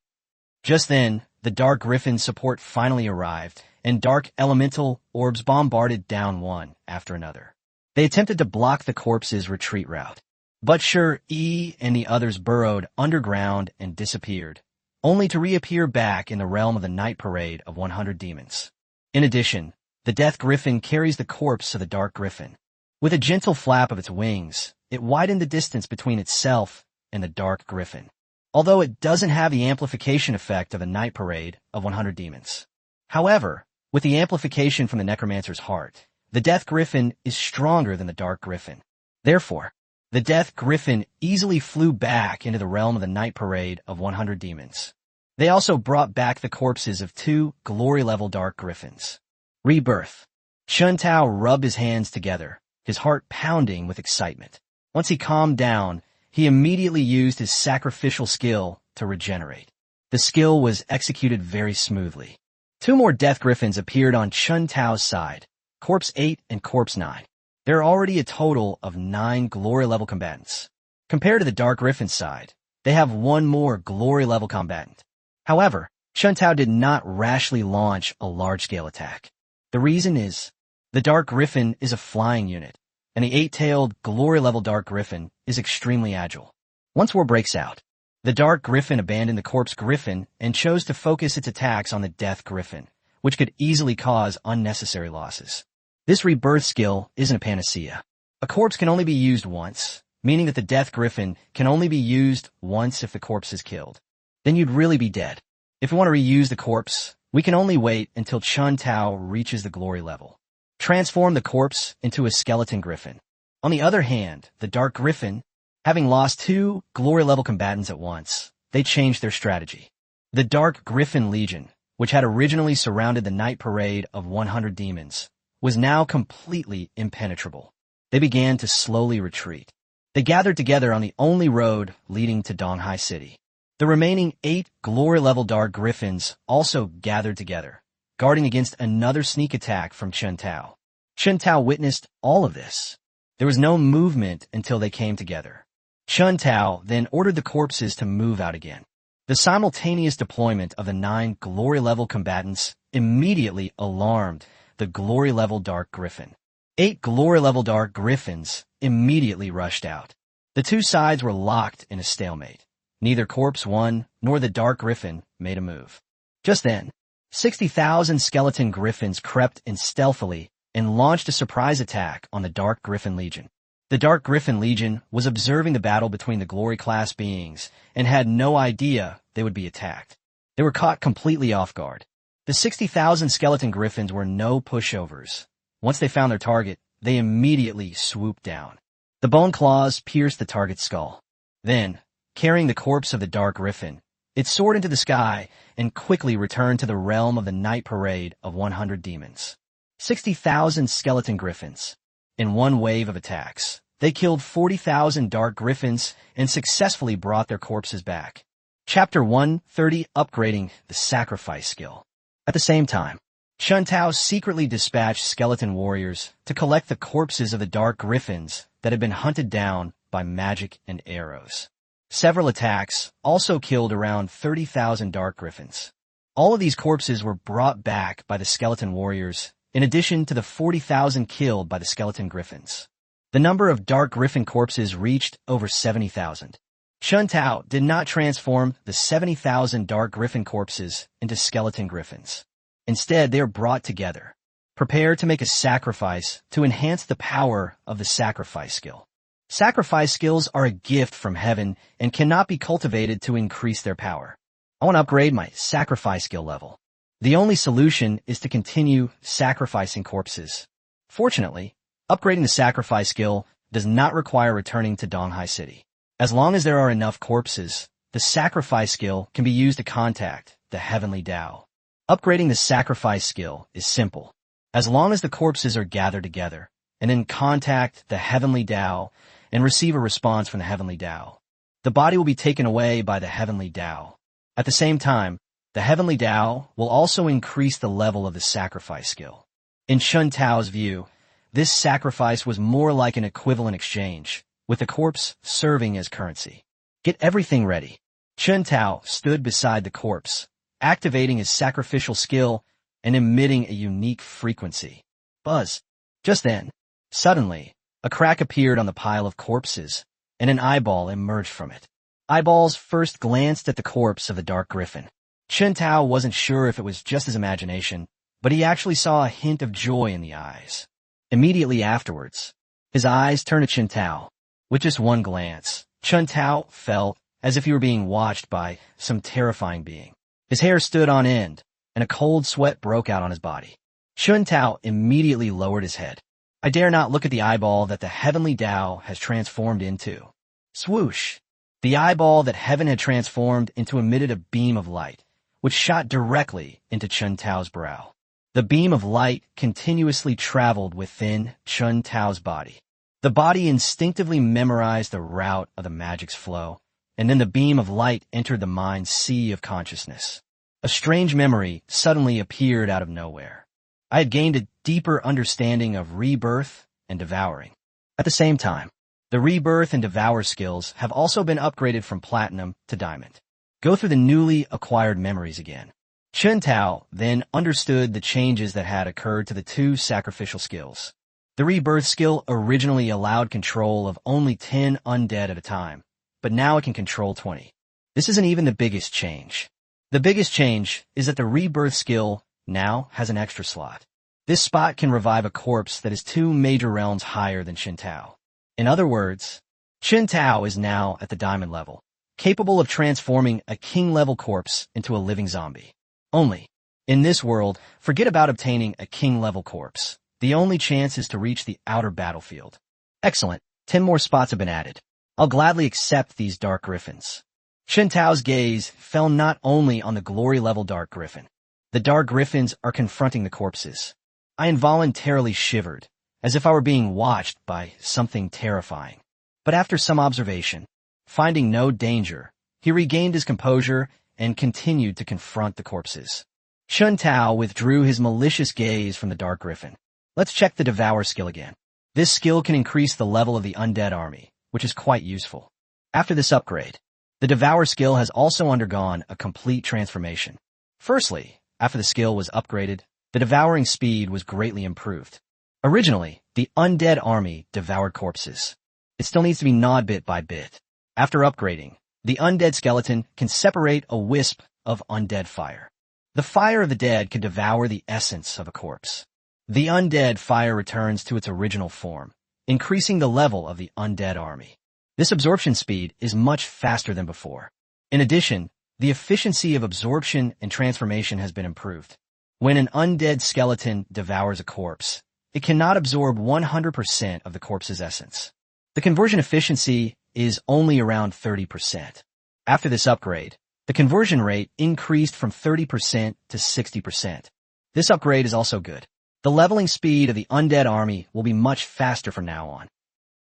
Just then, the Dark Griffin's support finally arrived, and dark elemental orbs bombarded down one after another. They attempted to block the corpse's retreat route. But Sure E and the others burrowed underground and disappeared, only to reappear back in the realm of the night parade of 100 demons. In addition, the Death Griffin carries the corpse of the Dark Griffin. With a gentle flap of its wings, it widened the distance between itself and the Dark Griffin, although it doesn't have the amplification effect of a night parade of 100 demons. However, with the amplification from the Necromancer's heart, the Death Griffin is stronger than the Dark Griffin. Therefore, the Death Griffin easily flew back into the realm of the night parade of 100 demons. They also brought back the corpses of 2 glory-level Dark Griffins. Rebirth. Chun Tao rubbed his hands together, his heart pounding with excitement. Once he calmed down, he immediately used his sacrificial skill to regenerate. The skill was executed very smoothly. 2 more Death Griffins appeared on Chun Tao's side, Corpse 8 and Corpse 9. There are already a total of 9 glory-level combatants. Compared to the Dark Griffin's side, they have 1 more glory-level combatant. However, Chun Tao did not rashly launch a large-scale attack. The reason is, the Dark Griffin is a flying unit, and the 8-tailed glory-level Dark Griffin is extremely agile. Once war breaks out, the Dark Griffin abandoned the Corpse Griffin and chose to focus its attacks on the Death Griffin, which could easily cause unnecessary losses. This rebirth skill isn't a panacea. A corpse can only be used once, meaning that the Death Griffin can only be used once if the corpse is killed. Then you'd really be dead. If we want to reuse the corpse, we can only wait until Chun Tao reaches the glory level. Transform the corpse into a skeleton griffin. On the other hand, the Dark Griffin, having lost 2 glory-level combatants at once, they changed their strategy. The Dark Griffin Legion, which had originally surrounded the night parade of 100 demons, was now completely impenetrable. They began to slowly retreat. They gathered together on the only road leading to Donghai City. The remaining 8 glory-level Dark Griffins also gathered together, guarding against another sneak attack from Chun Tao. Chun Tao witnessed all of this. There was no movement until they came together. Chun Tao then ordered the corpses to move out again. The simultaneous deployment of the 9 glory-level combatants immediately alarmed the glory-level Dark Griffin. 8 glory-level Dark Griffins immediately rushed out. The 2 sides were locked in a stalemate. Neither Corpse 1 nor the Dark Griffin made a move. Just then, 60,000 skeleton griffins crept in stealthily and launched a surprise attack on the Dark Griffin Legion. The Dark Griffin Legion was observing the battle between the Glory-class beings and had no idea they would be attacked. They were caught completely off guard. The 60,000 skeleton griffins were no pushovers. Once they found their target, they immediately swooped down. The bone claws pierced the target's skull. Then, carrying the corpse of the Dark Griffin, it soared into the sky and quickly returned to the realm of the night parade of 100 demons. 60,000 skeleton griffins. In one wave of attacks, they killed 40,000 dark griffins and successfully brought their corpses back. Chapter 130, Upgrading the Sacrifice Skill. At the same time, Chuntao secretly dispatched skeleton warriors to collect the corpses of the dark griffins that had been hunted down by magic and arrows. Several attacks also killed around 30,000 dark griffins. All of these corpses were brought back by the skeleton warriors, in addition to the 40,000 killed by the skeleton griffins. The number of dark griffin corpses reached over 70,000. Chuntao did not transform the 70,000 dark griffin corpses into skeleton griffins. Instead, they are brought together, prepared to make a sacrifice to enhance the power of the sacrifice skill. Sacrifice skills are a gift from heaven and cannot be cultivated to increase their power. I want to upgrade my sacrifice skill level. The only solution is to continue sacrificing corpses. Fortunately, upgrading the sacrifice skill does not require returning to Donghai City. As long as there are enough corpses, the sacrifice skill can be used to contact the Heavenly Tao. Upgrading the sacrifice skill is simple. As long as the corpses are gathered together and then contact the Heavenly Tao and receive a response from the Heavenly Tao, the body will be taken away by the Heavenly Tao. At the same time, the Heavenly Tao will also increase the level of the sacrifice skill. In Chuntao's view, this sacrifice was more like an equivalent exchange, with the corpse serving as currency. Get everything ready. Chuntao stood beside the corpse, activating his sacrificial skill and emitting a unique frequency. Buzz. Just then, suddenly, a crack appeared on the pile of corpses, and an eyeball emerged from it. Eyeballs first glanced at the corpse of the Dark Griffin. Chuntao wasn't sure if it was just his imagination, but he actually saw a hint of joy in the eyes. Immediately afterwards, his eyes turned to Chuntao. With just one glance, Chuntao felt as if he were being watched by some terrifying being. His hair stood on end, and a cold sweat broke out on his body. Chuntao immediately lowered his head. I dare not look at the eyeball that the Heavenly Tao has transformed into. Swoosh! The eyeball that heaven had transformed into emitted a beam of light, which shot directly into Chuntao's brow. The beam of light continuously traveled within Chuntao's body. The body instinctively memorized the route of the magic's flow, and then the beam of light entered the mind's sea of consciousness. A strange memory suddenly appeared out of nowhere. I had gained a deeper understanding of rebirth and devouring. At the same time, the rebirth and devour skills have also been upgraded from platinum to diamond. Go through the newly acquired memories again. Chuntao then understood the changes that had occurred to the two sacrificial skills. The rebirth skill originally allowed control of only 10 undead at a time, but now it can control 20. This isn't even the biggest change. The biggest change is that the rebirth skill now has an extra slot. This spot can revive a corpse that is 2 major realms higher than Chuntao. In other words, Chuntao is now at the diamond level, capable of transforming a king-level corpse into a living zombie. Only, in this world, forget about obtaining a king-level corpse. The only chance is to reach the outer battlefield. Excellent. 10 more spots have been added. I'll gladly accept these dark griffins. Chuntao's gaze fell not only on the glory-level dark griffin. The dark griffins are confronting the corpses. I involuntarily shivered, as if I were being watched by something terrifying. But after some observation, finding no danger, he regained his composure and continued to confront the corpses. Chuntao withdrew his malicious gaze from the dark griffin. Let's check the Devour skill again. This skill can increase the level of the undead army, which is quite useful. After this upgrade, the Devour skill has also undergone a complete transformation. Firstly, after the skill was upgraded, the devouring speed was greatly improved. Originally, the undead army devoured corpses. It still needs to be gnawed bit by bit. After upgrading, The undead skeleton can separate a wisp of undead fire. The fire of the dead can devour the essence of a corpse. The undead fire returns to its original form, increasing the level of the undead army. This absorption speed is much faster than before. In addition, the efficiency of absorption and transformation has been improved. When an undead skeleton devours a corpse, it cannot absorb 100% of the corpse's essence. The conversion efficiency is only around 30%. After this upgrade, the conversion rate increased from 30% to 60%. This upgrade is also good. The leveling speed of the undead army will be much faster from now on.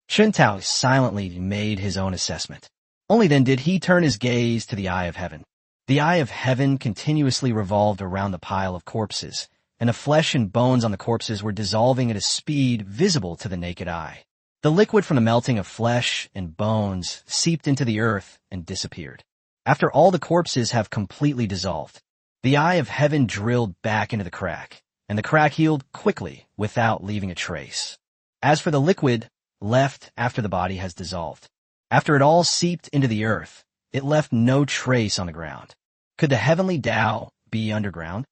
Chen Tao silently made his own assessment. Only then did he turn his gaze to the Eye of Heaven. The Eye of Heaven continuously revolved around the pile of corpses, and the flesh and bones on the corpses were dissolving at a speed visible to the naked eye. The liquid from the melting of flesh and bones seeped into the earth and disappeared. After all the corpses have completely dissolved, the Eye of Heaven drilled back into the crack, and the crack healed quickly without leaving a trace. As for the liquid left after the body has dissolved, after it all seeped into the earth, it left no trace on the ground. Could the heavenly Tao be underground?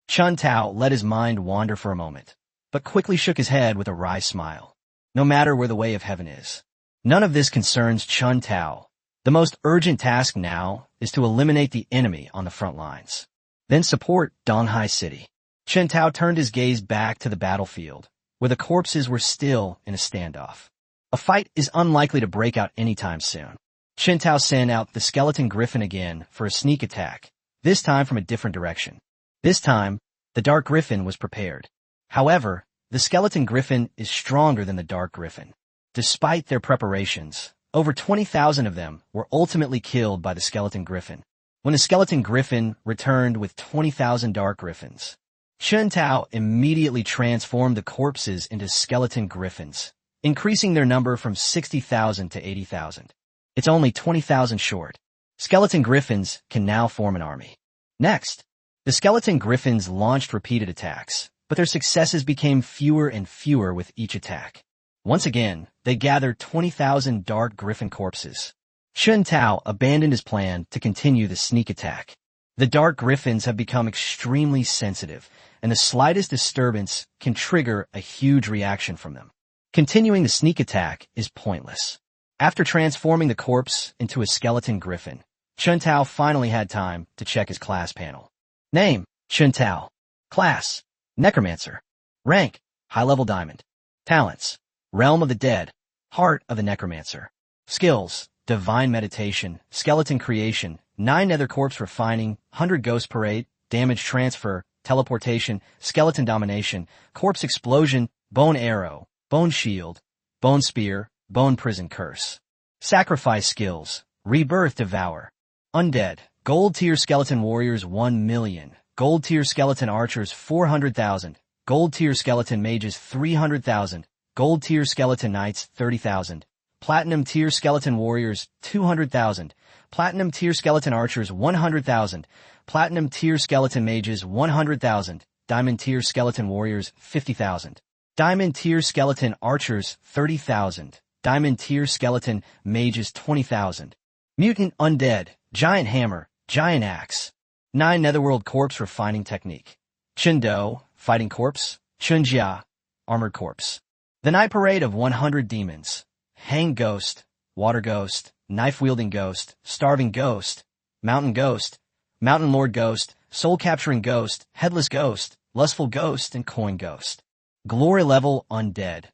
Chen Tao let his mind wander for a moment, but quickly shook his head with a wry smile. No matter where the way of heaven is, none of this concerns Chen Tao. The most urgent task now is to eliminate the enemy on the front lines. Then support Donghai City. Chen Tao turned his gaze back to the battlefield, where the corpses were still in a standoff. A fight is unlikely to break out anytime soon. Chen Tao sent out the skeleton griffin again for a sneak attack, this time from a different direction. This time, the dark griffin was prepared. However, the skeleton griffin is stronger than the dark griffin. Despite their preparations, over 20,000 of them were ultimately killed by the skeleton griffin. When the skeleton griffin returned with 20,000 dark griffins, Chen Tao immediately transformed the corpses into skeleton griffins, increasing their number from 60,000 to 80,000. It's only 20,000 short. Skeleton griffins can now form an army. Next, the skeleton griffins launched repeated attacks, but their successes became fewer and fewer with each attack. Once again, they gathered 20,000 dark griffin corpses. Chen Tao abandoned his plan to continue the sneak attack. The dark griffins have become extremely sensitive, and the slightest disturbance can trigger a huge reaction from them. Continuing the sneak attack is pointless. After transforming the corpse into a skeleton griffin, Chen Tao finally had time to check his class panel. Name, Chen Tao. Class, Necromancer. Rank, High-level Diamond. Talents, Realm of the Dead, Heart of the Necromancer. Skills, Divine Meditation, Skeleton Creation, 9 Nether Corpse Refining, 100 Ghost Parade, Damage Transfer, Teleportation, Skeleton Domination, Corpse Explosion, Bone Arrow, Bone Shield, Bone Spear, Bone Prison Curse. Sacrifice Skills, Rebirth Devour. Undead, Gold Tier Skeleton Warriors 1 million, Gold Tier Skeleton Archers 400,000, Gold Tier Skeleton Mages 300,000, Gold Tier Skeleton Knights 30,000, Platinum Tier Skeleton Warriors 200,000, Platinum Tier Skeleton Archers 100,000, Platinum Tier Skeleton Mages 100,000, Diamond Tier Skeleton Warriors 50,000, Diamond Tier Skeleton Archers 30,000, Diamond Tier Skeleton Mages 20,000. Mutant Undead, Giant Hammer, Giant Axe. 9 Netherworld Corpse Refining Technique. Chendo, Fighting Corpse. Chunjia, Armored Corpse. The Night Parade of 100 Demons. Hang Ghost, Water Ghost, Knife-Wielding Ghost, Starving Ghost, Mountain Ghost, Mountain Lord Ghost, Soul-Capturing Ghost, Headless Ghost, Lustful Ghost, and Coin Ghost. Glory Level Undead.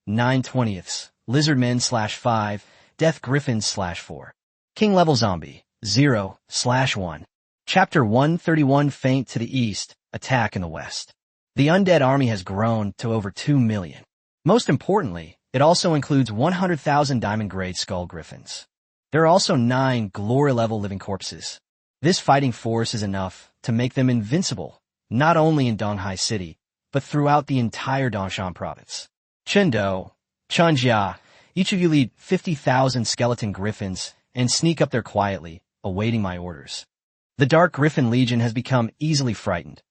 9/20ths. Lizardmen/5, Death Griffins/4. King Level Zombie. 0/1. Chapter 131 Faint to the East, Attack in the West. The undead army has grown to over 2 million. Most importantly, it also includes 100,000 diamond-grade skull griffins. There are also 9 glory-level living corpses. This fighting force is enough to make them invincible, not only in Donghai City, but throughout the entire Dongshan province. Chendo, Chanjia, each of you lead 50,000 skeleton griffins and sneak up there quietly, awaiting my orders. The Dark Griffin Legion has become easily frightened.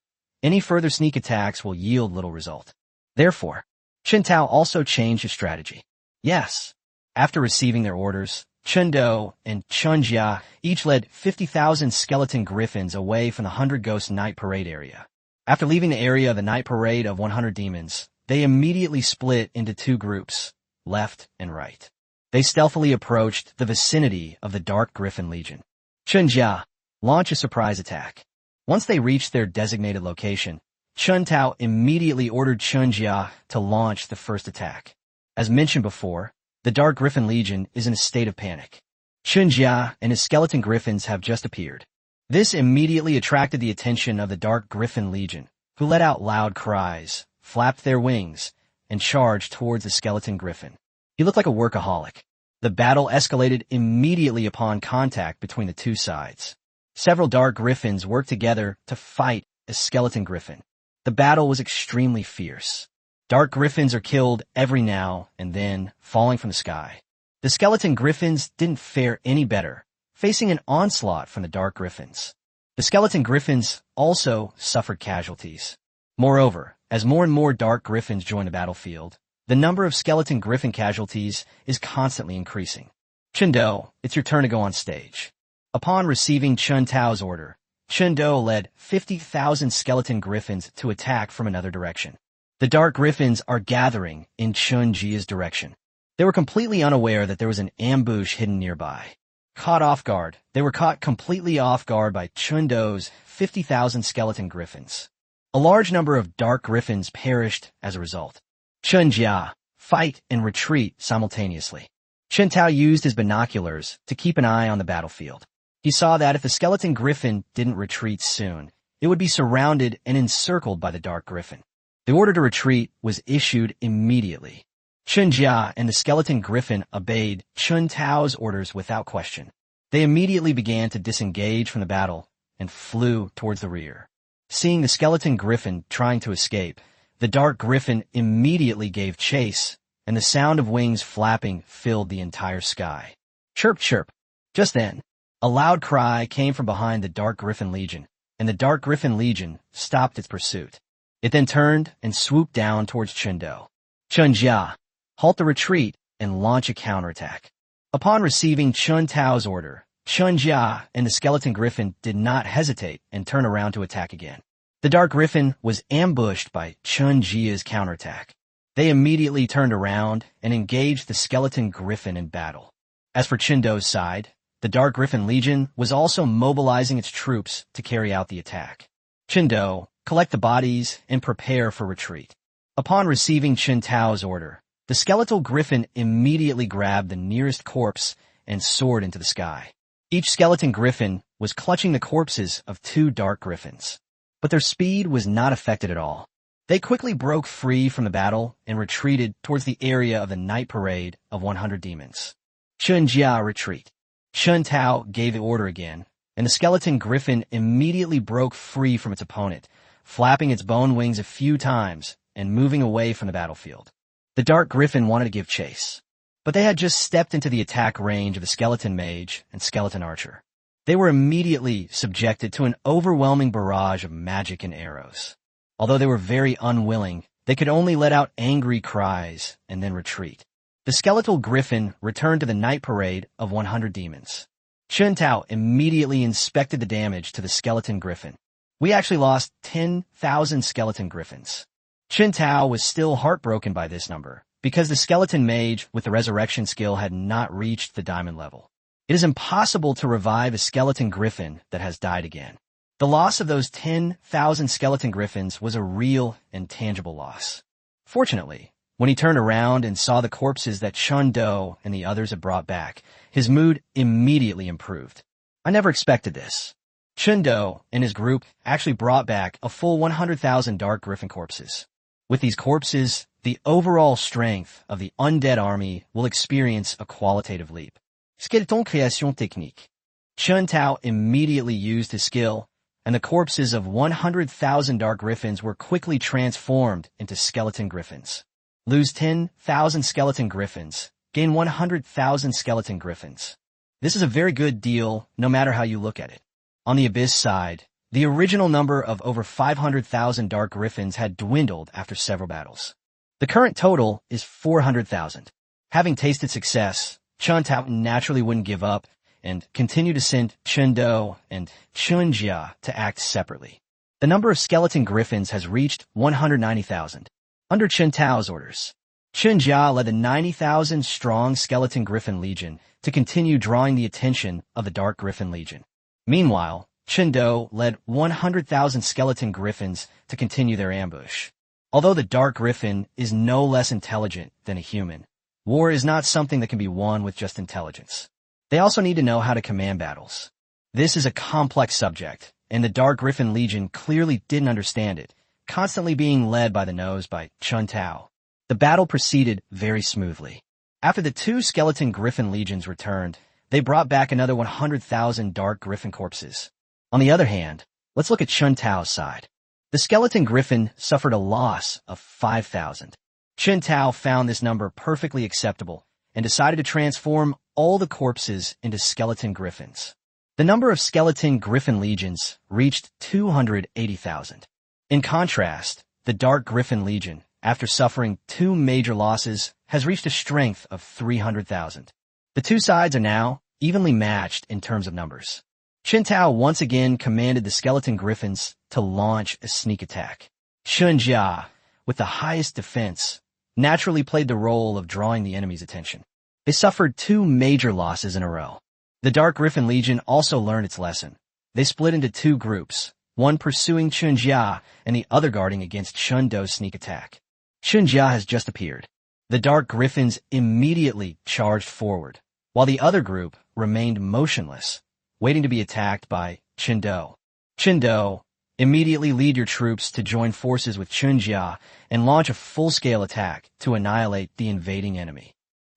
Any further sneak attacks will yield little result. Therefore, Chen Tao also changed his strategy. Yes, after receiving their orders, Chendo and Chunjia each led 50,000 skeleton griffins away from the 100 Ghost Night Parade area. After leaving the area of the Night Parade of 100 Demons, they immediately split into two groups, left and right. They stealthily approached the vicinity of the Dark Griffin Legion. Chunjia launched a surprise attack. Once they reached their designated location, Chun Tao immediately ordered Chunjia to launch the first attack. As mentioned before, the Dark Griffin Legion is in a state of panic. Chunjia and his skeleton griffins have just appeared. This immediately attracted the attention of the Dark Griffin Legion, who let out loud cries, flapped their wings, and charged towards the skeleton griffin. He looked like a workaholic. The battle escalated immediately upon contact between the two sides. Several Dark Griffins worked together to fight a skeleton griffin. The battle was extremely fierce. Dark Griffins are killed every now and then, falling from the sky. The skeleton griffins didn't fare any better, facing an onslaught from the Dark Griffins. The skeleton griffins also suffered casualties. Moreover, as more and more Dark Griffins join the battlefield, the number of skeleton griffin casualties is constantly increasing. Chendo, it's your turn to go on stage. Upon receiving Chun Tao's order, Chendo led 50,000 skeleton griffins to attack from another direction. The Dark Griffins are gathering in Chunjia's direction. They were completely unaware that there was an ambush hidden nearby. Caught off guard, they were caught completely off guard by Chendo's 50,000 skeleton griffins. A large number of Dark Griffins perished as a result. Chunjia fight and retreat simultaneously. Chun Tao used his binoculars to keep an eye on the battlefield. He saw that if the skeleton griffin didn't retreat soon, it would be surrounded and encircled by the Dark Griffin. The order to retreat was issued immediately. Chunjia and the skeleton griffin obeyed Chun Tao's orders without question. They immediately began to disengage from the battle and flew towards the rear. Seeing the skeleton griffin trying to escape, the Dark Griffin immediately gave chase, and the sound of wings flapping filled the entire sky. Chirp, chirp. Just then, a loud cry came from behind the Dark Griffin Legion, and the Dark Griffin Legion stopped its pursuit. It then turned and swooped down towards Chendo. Chunjia, halt the retreat and launch a counterattack. Upon receiving Chun Tao's order, Chunjia and the skeleton griffin did not hesitate and turn around to attack again. The Dark Griffin was ambushed by Chunjia's counterattack. They immediately turned around and engaged the skeleton griffin in battle. As for Chendo's side, the Dark Griffin Legion was also mobilizing its troops to carry out the attack. Chendo, collect the bodies and prepare for retreat. Upon receiving Chun Tao's order, the skeletal griffin immediately grabbed the nearest corpse and soared into the sky. Each skeleton griffin was clutching the corpses of two Dark Griffins. But their speed was not affected at all. They quickly broke free from the battle and retreated towards the area of the Night Parade of 100 Demons. Chunjia retreat. Chun Tao gave the order again, and the skeleton griffin immediately broke free from its opponent, flapping its bone wings a few times and moving away from the battlefield. The Dark Griffin wanted to give chase, but they had just stepped into the attack range of the skeleton mage and skeleton archer. They were immediately subjected to an overwhelming barrage of magic and arrows. Although they were very unwilling, they could only let out angry cries and then retreat. The skeletal griffin returned to the Night Parade of 100 Demons. Chun Tao immediately inspected the damage to the skeleton griffin. We actually lost 10,000 skeleton griffins. Chun Tao was still heartbroken by this number, because the skeleton mage with the resurrection skill had not reached the diamond level. It is impossible to revive a skeleton griffin that has died again. The loss of those 10,000 skeleton griffins was a real and tangible loss. Fortunately, when he turned around and saw the corpses that Chun Do and the others had brought back, his mood immediately improved. I never expected this. Chun Do and his group actually brought back a full 100,000 Dark Griffin corpses. With these corpses, the overall strength of the undead army will experience a qualitative leap. Skeleton création technique. Chun Tao immediately used his skill, and the corpses of 100,000 Dark Griffins were quickly transformed into skeleton griffins. Lose 10,000 skeleton griffins, gain 100,000 skeleton griffins. This is a very good deal, no matter how you look at it. On the Abyss side, the original number of over 500,000 Dark Griffins had dwindled after several battles. The current total is 400,000. Having tasted success, Chen Tao naturally wouldn't give up and continued to send Chen Do and Chen Jia to act separately. The number of skeleton griffins has reached 190,000. Under Chen Tao's orders, Chen Jia led the 90,000-strong Skeleton Griffin Legion to continue drawing the attention of the Dark Griffin Legion. Meanwhile, Chen Do led 100,000 skeleton griffins to continue their ambush. Although the Dark Griffin is no less intelligent than a human, war is not something that can be won with just intelligence. They also need to know how to command battles. This is a complex subject, and the Dark Griffin Legion clearly didn't understand it, constantly being led by the nose by Chen Tao. The battle proceeded very smoothly. After the two Skeleton Griffin Legions returned, they brought back another 100,000 Dark Griffin corpses. On the other hand, let's look at Chen Tao's side. The Skeleton Griffin suffered a loss of 5,000. Chen Tao found this number perfectly acceptable and decided to transform all the corpses into skeleton griffins. The number of Skeleton Griffin Legions reached 280,000. In contrast, the Dark Griffin Legion, after suffering two major losses, has reached a strength of 300,000. The two sides are now evenly matched in terms of numbers. Chen Tao once again commanded the Skeleton Griffins to launch a sneak attack. Chen Jia, with the highest defense, naturally played the role of drawing the enemy's attention. They suffered two major losses in a row. The Dark Griffin Legion also learned its lesson. They split into two groups, one pursuing Chen Jia and the other guarding against Chen Do's sneak attack. Chen Jia has just appeared. The Dark Griffins immediately charged forward, while the other group remained motionless, waiting to be attacked by Chen Do. Chen Do, immediately lead your troops to join forces with Chen Jia and launch a full-scale attack to annihilate the invading enemy.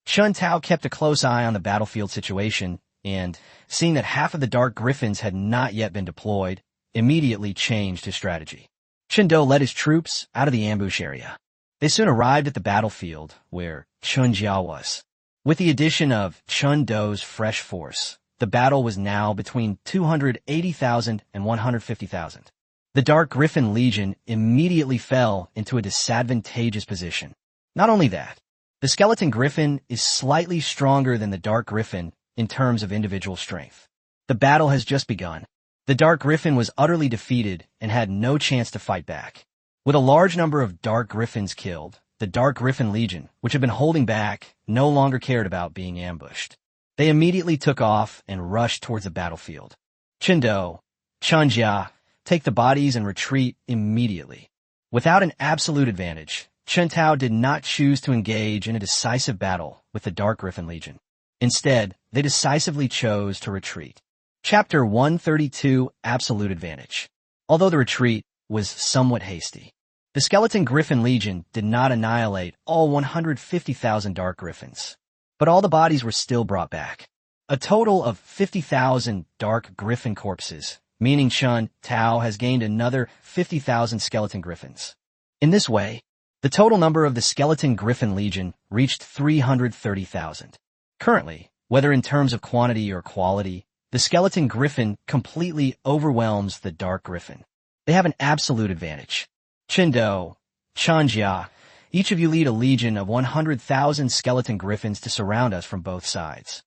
Chen Tao kept a close eye on the battlefield situation and, seeing that half of the Dark Griffins had not yet been deployed, immediately changed his strategy. Chen Do led his troops out of the ambush area. They soon arrived at the battlefield where Chen Jia was. With the addition of Chen Do's fresh force, the battle was now between 280,000 and 150,000. The Dark Griffin Legion immediately fell into a disadvantageous position. Not only that, the Skeleton Griffin is slightly stronger than the Dark Griffin in terms of individual strength. The battle has just begun. The Dark Griffin was utterly defeated and had no chance to fight back. With a large number of Dark Griffins killed, the Dark Griffin Legion, which had been holding back, no longer cared about being ambushed. They immediately took off and rushed towards the battlefield. Chen Do, Chen Jia, take the bodies and retreat immediately. Without an absolute advantage, Chen Tao did not choose to engage in a decisive battle with the Dark Griffin Legion. Instead, they decisively chose to retreat. Chapter 132, Absolute Advantage. Although the retreat was somewhat hasty, the Skeleton Griffin Legion did not annihilate all 150,000 Dark Griffins, but all the bodies were still brought back. A total of 50,000 Dark Griffin corpses, meaning Chen Tao has gained another 50,000 Skeleton Griffins. In this way, the total number of the Skeleton Griffin Legion reached 330,000. Currently, whether in terms of quantity or quality, the Skeleton Griffin completely overwhelms the Dark Griffin. They have an absolute advantage. Chen Do, Chen Jia, each of you lead a legion of 100,000 Skeleton Griffins to surround us from both sides.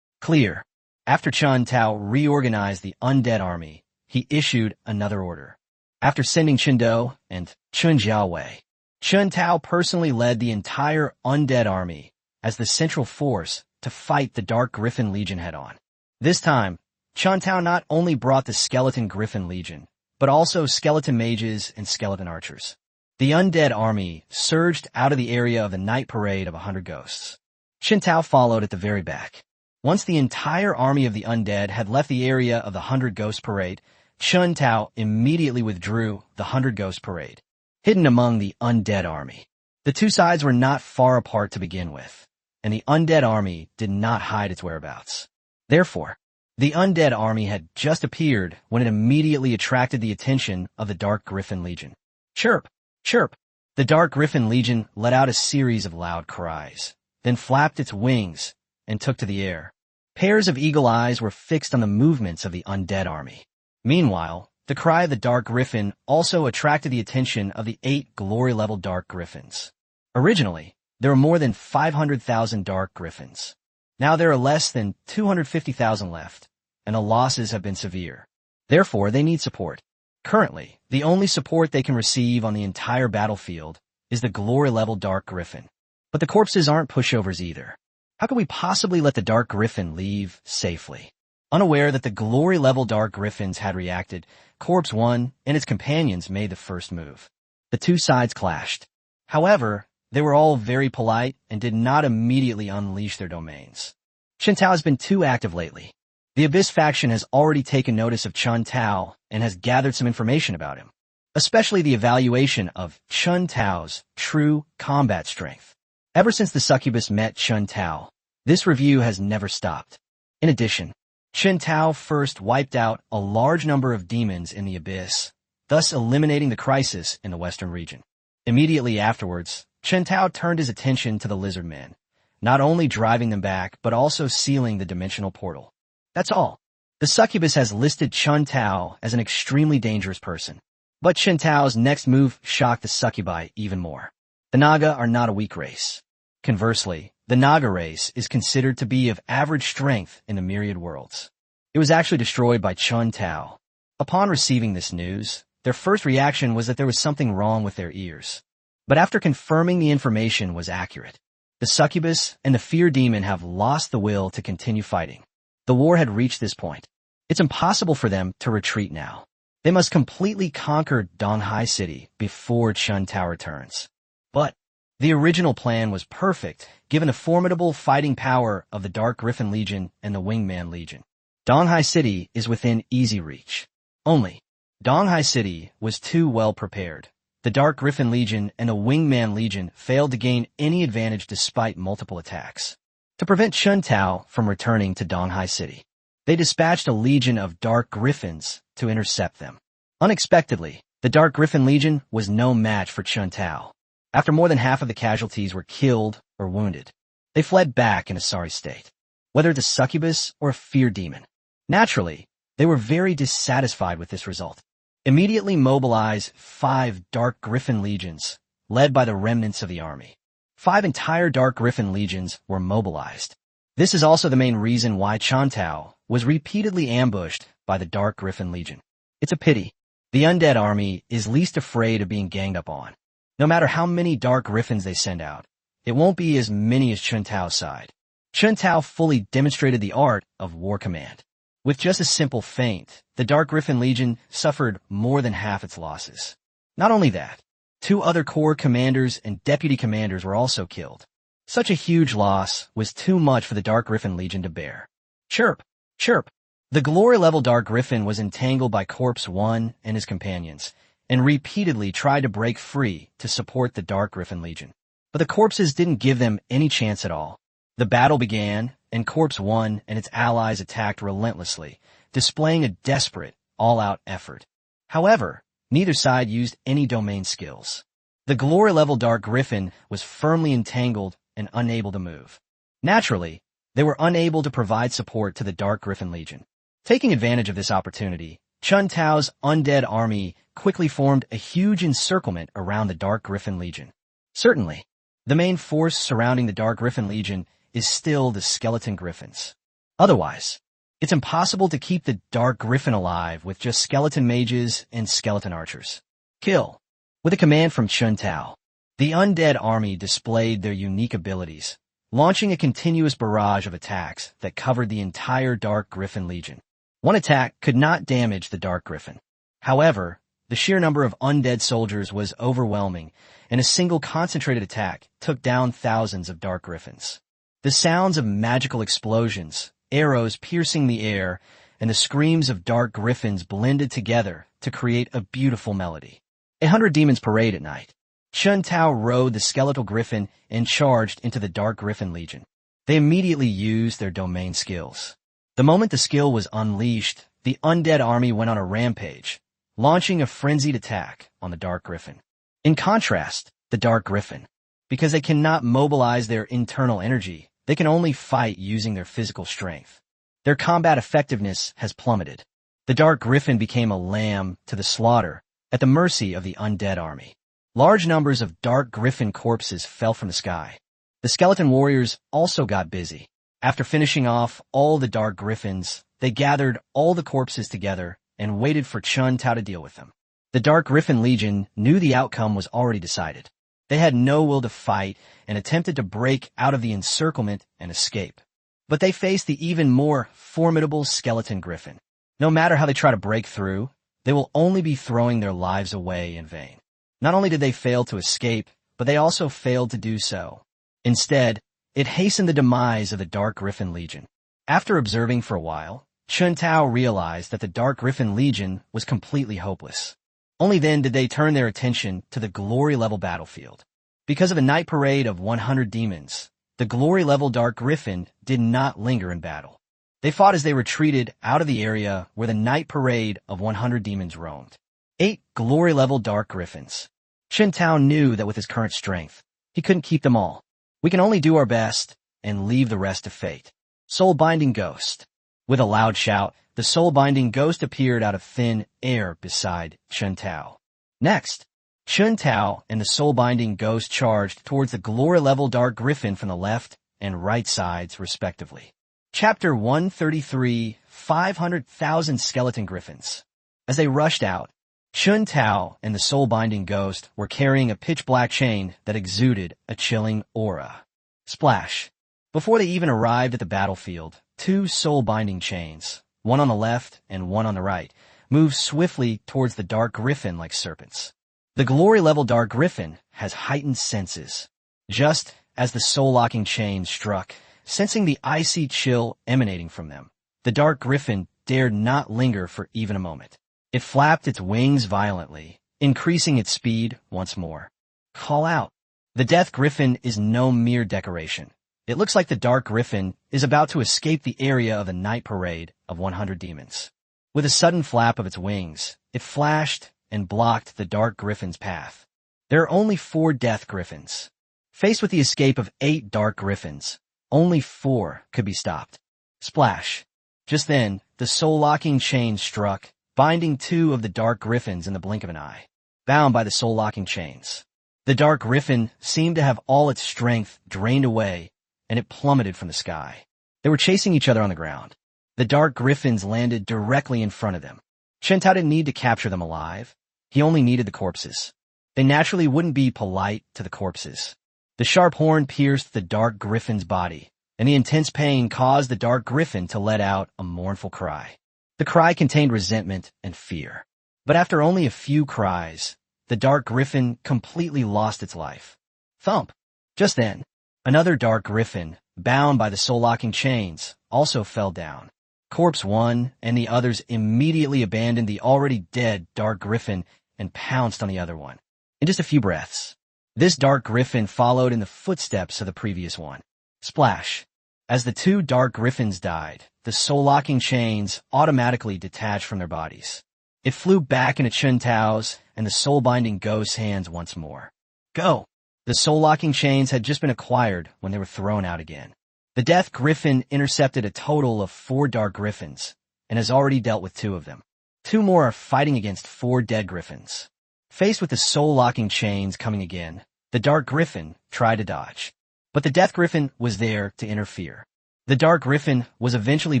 Clear. After Chen Tao reorganized the undead army, he issued another order. After sending Chen Do and Chen Jia away, Chen Tao personally led the entire undead army as the central force to fight the Dark Griffin Legion head-on. This time, Chen Tao not only brought the Skeleton Griffin Legion, but also skeleton mages and skeleton archers. The undead army surged out of the area of the night parade of 100 ghosts. Chen Tao followed at the very back. Once the entire army of the undead had left the area of the 100 ghost parade, Chen Tao immediately withdrew the 100 ghost parade, hidden among the undead army. The two sides were not far apart to begin with, and the undead army did not hide its whereabouts. Therefore, the undead army had just appeared when it immediately attracted the attention of the Dark Griffin Legion. Chirp! Chirp! The Dark Griffin Legion let out a series of loud cries, then flapped its wings and took to the air. Pairs of eagle eyes were fixed on the movements of the undead army. Meanwhile, the cry of the Dark Griffin also attracted the attention of the 8 glory-level Dark Griffins. Originally, there were more than 500,000 Dark Griffins. Now there are less than 250,000 left, and the losses have been severe. Therefore, they need support. Currently, the only support they can receive on the entire battlefield is the glory-level Dark Griffin. But the corpses aren't pushovers either. How could we possibly let the Dark Griffin leave safely? Unaware that the glory-level Dark Griffins had reacted, Corpse 1 and its companions made the first move. The two sides clashed. However, they were all very polite and did not immediately unleash their domains. Chen Tao has been too active lately. The Abyss faction has already taken notice of Chen Tao and has gathered some information about him, especially the evaluation of Chen Tao's true combat strength. Ever since the succubus met Chen Tao, this review has never stopped. In addition, Chen Tao first wiped out a large number of demons in the Abyss, thus eliminating the crisis in the Western region. Immediately afterwards, Chen Tao turned his attention to the Lizard Men, not only driving them back, but also sealing the dimensional portal. That's all. The succubus has listed Chen Tao as an extremely dangerous person. But Chen Tao's next move shocked the succubi even more. The Naga are not a weak race. Conversely, the Naga race is considered to be of average strength in the myriad worlds. It was actually destroyed by Chen Tao. Upon receiving this news, their first reaction was that there was something wrong with their ears. But after confirming the information was accurate, the succubus and the fear demon have lost the will to continue fighting. The war had reached this point. It's impossible for them to retreat now. They must completely conquer Donghai City before Chen Tao returns. But the original plan was perfect, given the formidable fighting power of the Dark Griffin Legion and the Wingman Legion. Donghai City is within easy reach. Only, Donghai City was too well prepared. The Dark Griffin Legion and the Wingman Legion failed to gain any advantage despite multiple attacks. To prevent Chen Tao from returning to Donghai City, they dispatched a legion of Dark Griffins to intercept them. Unexpectedly, the Dark Griffin Legion was no match for Chen Tao. After more than half of the casualties were killed or wounded, they fled back in a sorry state, whether the succubus or a fear demon. Naturally, they were very dissatisfied with this result. Immediately mobilize 5 Dark Griffin legions, led by the remnants of the army. 5 entire Dark Griffin legions were mobilized. This is also the main reason why Chen Tao was repeatedly ambushed by the Dark Griffin Legion. It's a pity. The undead army is least afraid of being ganged up on. No matter how many Dark Griffins they send out, it won't be as many as Chen Tao's side. Chen Tao fully demonstrated the art of war command. With just a simple feint, the Dark Griffin Legion suffered more than half its losses. Not only that, 2 other corps commanders and deputy commanders were also killed. Such a huge loss was too much for the Dark Griffin Legion to bear. Chirp! Chirp! The glory-level Dark Griffin was entangled by Corpse 1 and his companions, and repeatedly tried to break free to support the Dark Griffin Legion. But the corpses didn't give them any chance at all. The battle began, and Corpse 1 and its allies attacked relentlessly, displaying a desperate, all-out effort. However, neither side used any domain skills. The glory-level Dark Griffin was firmly entangled and unable to move. Naturally, they were unable to provide support to the Dark Griffin Legion. Taking advantage of this opportunity, Chen Tao's undead army quickly formed a huge encirclement around the Dark Griffin Legion. Certainly, the main force surrounding the Dark Griffin Legion is still the Skeleton Griffins. Otherwise, it's impossible to keep the Dark Griffin alive with just skeleton mages and skeleton archers. Kill. With a command from Chen Tao, the undead army displayed their unique abilities, launching a continuous barrage of attacks that covered the entire Dark Griffin Legion. One attack could not damage the Dark Griffin. However, the sheer number of undead soldiers was overwhelming, and a single concentrated attack took down thousands of Dark Griffins. The sounds of magical explosions, arrows piercing the air, and the screams of Dark Griffins blended together to create a beautiful melody. 100 demons parade at night. Chen Tao rode the skeletal griffin and charged into the Dark Griffin Legion. They immediately used their domain skills. The moment the skill was unleashed, the undead army went on a rampage, launching a frenzied attack on the Dark Griffin. In contrast, the Dark Griffin, because they cannot mobilize their internal energy, they can only fight using their physical strength. Their combat effectiveness has plummeted. The Dark Griffin became a lamb to the slaughter at the mercy of the undead army. Large numbers of Dark Griffin corpses fell from the sky. The skeleton warriors also got busy. After finishing off all the Dark Griffins, they gathered all the corpses together and waited for Chun Tao to deal with them. The Dark Griffin Legion knew the outcome was already decided. They had no will to fight and attempted to break out of the encirclement and escape. But they faced the even more formidable Skeleton Griffin. No matter how they try to break through, they will only be throwing their lives away in vain. Not only did they fail to escape, but they also failed to do so. Instead, it hastened the demise of the Dark Griffin Legion. After observing for a while, Chun Tao realized that the Dark Griffin Legion was completely hopeless. Only then did they turn their attention to the glory-level battlefield. Because of a night parade of 100 demons, the glory-level Dark Griffin did not linger in battle. They fought as they retreated out of the area where the night parade of 100 demons roamed. 8 glory-level Dark Griffins. Chun Tao knew that with his current strength, he couldn't keep them all. We can only do our best and leave the rest to fate. Soul-binding Ghost. With a loud shout, the soul-binding ghost appeared out of thin air beside Chun Tao. Next, Chun Tao and the soul-binding ghost charged towards the glory-level Dark Griffin from the left and right sides, respectively. Chapter 133, 500,000 Skeleton Griffins. As they rushed out, Chun Tao and the soul-binding ghost were carrying a pitch-black chain that exuded a chilling aura. Splash! Before they even arrived at the battlefield, 2 soul-binding chains, one on the left and one on the right, moved swiftly towards the Dark Griffin like serpents. The glory-level Dark Griffin has heightened senses. Just as the soul-locking chains struck, sensing the icy chill emanating from them, the Dark Griffin dared not linger for even a moment. It flapped its wings violently, increasing its speed once more. Call out. The Death Griffin is no mere decoration. It looks like the Dark Griffin is about to escape the area of the night parade of 100 demons. With a sudden flap of its wings, it flashed and blocked the Dark Griffin's path. There are only 4 Death Griffins. Faced with the escape of 8 Dark Griffins, only 4 could be stopped. Splash. Just then, the soul-locking chain struck, binding 2 of the Dark Griffins in the blink of an eye. Bound by the soul-locking chains, the Dark Griffin seemed to have all its strength drained away, and it plummeted from the sky. They were chasing each other on the ground. The Dark Griffins landed directly in front of them. Chun Tao didn't need to capture them alive. He only needed the corpses. They naturally wouldn't be polite to the corpses. The sharp horn pierced the Dark Griffin's body, and the intense pain caused the Dark Griffin to let out a mournful cry. The cry contained resentment and fear. But after only a few cries, the Dark Griffin completely lost its life. Thump! Just then, another Dark Griffin, bound by the soul-locking chains, also fell down. Corpse 1 and the others immediately abandoned the already dead Dark Griffin and pounced on the other one. In just a few breaths, this Dark Griffin followed in the footsteps of the previous one. Splash! As the 2 Dark Griffins died, the soul-locking chains automatically detached from their bodies. It flew back into Chun Tao's and the soul-binding ghost's hands once more. Go! The soul-locking chains had just been acquired when they were thrown out again. The Death Griffin intercepted a total of 4 Dark Griffins and has already dealt with 2 of them. 2 more are fighting against 4 dead Griffins. Faced with the soul-locking chains coming again, the Dark Griffin tried to dodge. But the Death Griffin was there to interfere. The Dark Griffin was eventually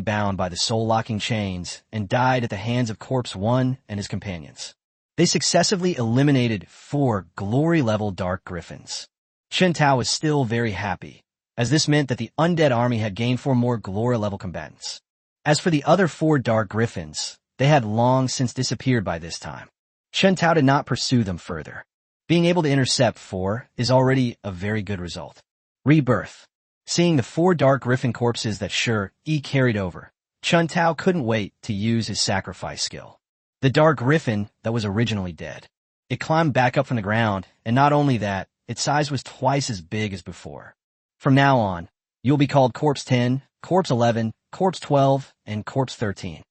bound by the soul-locking chains and died at the hands of Corpse 1 and his companions. They successively eliminated 4 glory-level Dark Griffins. Chun Tao was still very happy, as this meant that the undead army had gained 4 more glory-level combatants. As for the other 4 Dark Griffins, they had long since disappeared by this time. Chun Tao did not pursue them further. Being able to intercept 4 is already a very good result. Rebirth. Seeing the 4 Dark Griffin corpses that Shi carried over, Chun Tao couldn't wait to use his sacrifice skill. The Dark Griffin that was originally dead. It climbed back up from the ground, and not only that, its size was twice as big as before. From now on, you'll be called Corpse 10, Corpse 11, Corpse 12, and Corpse 13.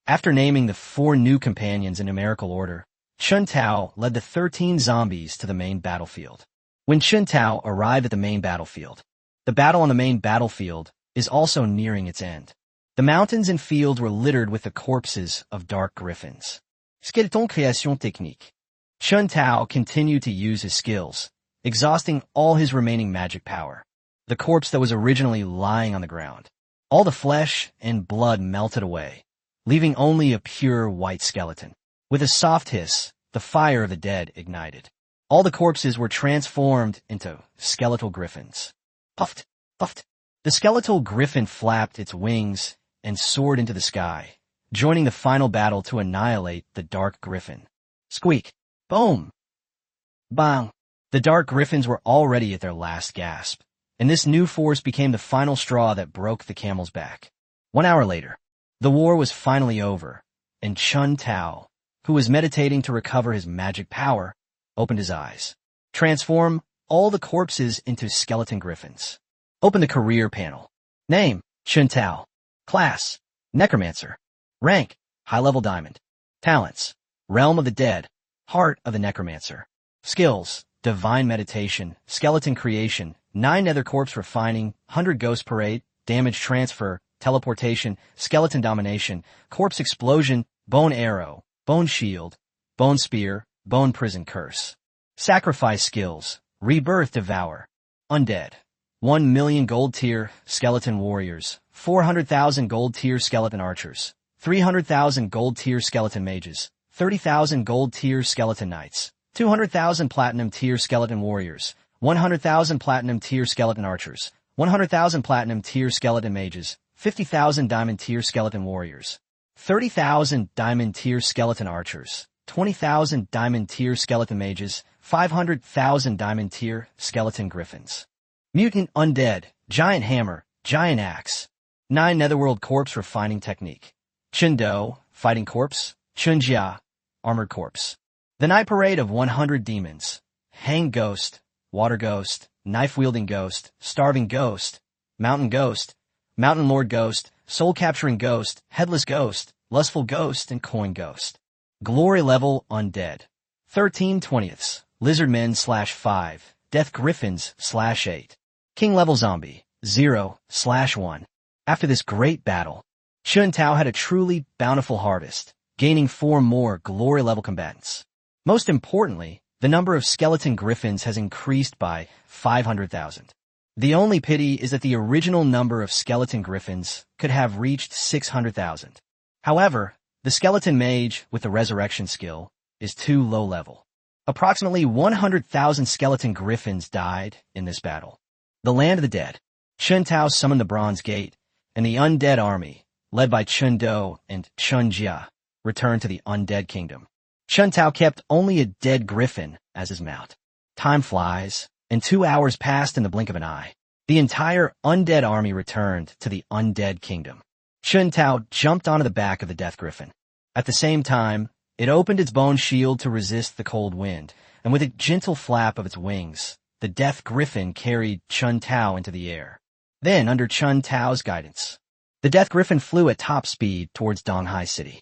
After naming the 4 new companions in numerical order, Chun Tao led the 13 zombies to the main battlefield. When Chun Tao arrived at the main battlefield, the battle on the main battlefield is also nearing its end. The mountains and fields were littered with the corpses of Dark Griffins. Skeleton création technique. Chun Tao continued to use his skills, exhausting all his remaining magic power. The corpse that was originally lying on the ground All the flesh and blood melted away, leaving only a pure white skeleton. With a soft hiss, the fire of the dead ignited. All the corpses were transformed into skeletal griffins. Puffed, puffed. The skeletal griffin flapped its wings and soared into the sky, joining the final battle to annihilate the dark griffin. Squeak. Boom. Bang. The dark griffins were already at their last gasp, and this new force became the final straw that broke the camel's back. 1 hour later, the war was finally over, and Chun Tao, who was meditating to recover his magic power, opened his eyes. Transform all the corpses into skeleton griffins. Open the career panel. Name, Chun Tao. Class, Necromancer. Rank, High-level Diamond. Talents, Realm of the Dead, Heart of the Necromancer. Skills, Divine Meditation, Skeleton Creation, 9 Nether Corpse Refining, 100 Ghost Parade, Damage Transfer, Teleportation, Skeleton Domination, Corpse Explosion, Bone Arrow, Bone Shield, Bone Spear, Bone Prison Curse. Sacrifice Skills, Rebirth Devour. Undead, 1 million Gold Tier Skeleton Warriors, 400,000 Gold Tier Skeleton Archers, 300,000 Gold Tier Skeleton Mages, 30,000 Gold Tier Skeleton Knights, 200,000 Platinum Tier Skeleton Warriors, 100,000 Platinum Tier Skeleton Archers, 100,000 Platinum Tier Skeleton Mages, 50,000 Diamond Tier Skeleton Warriors, 30,000 Diamond Tier Skeleton Archers, 20,000 Diamond Tier Skeleton Mages, 500,000 Diamond Tier Skeleton Griffins. Mutant Undead, Giant Hammer, Giant Axe. 9 Netherworld Corpse Refining Technique. Chun Do, Fighting Corpse. Chun Jia, Armored Corpse. The Night Parade of 100 Demons. Hang Ghost, Water Ghost, Knife-Wielding Ghost, Starving Ghost, Mountain Ghost, Mountain Lord Ghost, Soul-Capturing Ghost, Headless Ghost, Lustful Ghost, and Coin Ghost. Glory Level Undead. 13/20ths, Lizardmen /5, Death Griffins /8. King Level Zombie, 0/1. After this great battle, Chun Tao had a truly bountiful harvest, gaining 4 more Glory Level combatants. Most importantly, the number of skeleton griffins has increased by 500,000. The only pity is that the original number of skeleton griffins could have reached 600,000. However, the skeleton mage with the resurrection skill is too low level. Approximately 100,000 skeleton griffins died in this battle. The Land of the Dead. Chun Tao summoned the Bronze Gate, and the undead army, led by Chun Do and Chun Jia, returned to the undead kingdom. Chun Tao kept only a dead griffin as his mount. Time flies, and 2 hours passed in the blink of an eye. The entire undead army returned to the undead kingdom. Chun Tao jumped onto the back of the death griffin. At the same time, it opened its bone shield to resist the cold wind, and with a gentle flap of its wings, the death griffin carried Chun Tao into the air. Then, under Chun Tao's guidance, the death griffin flew at top speed towards Donghai City.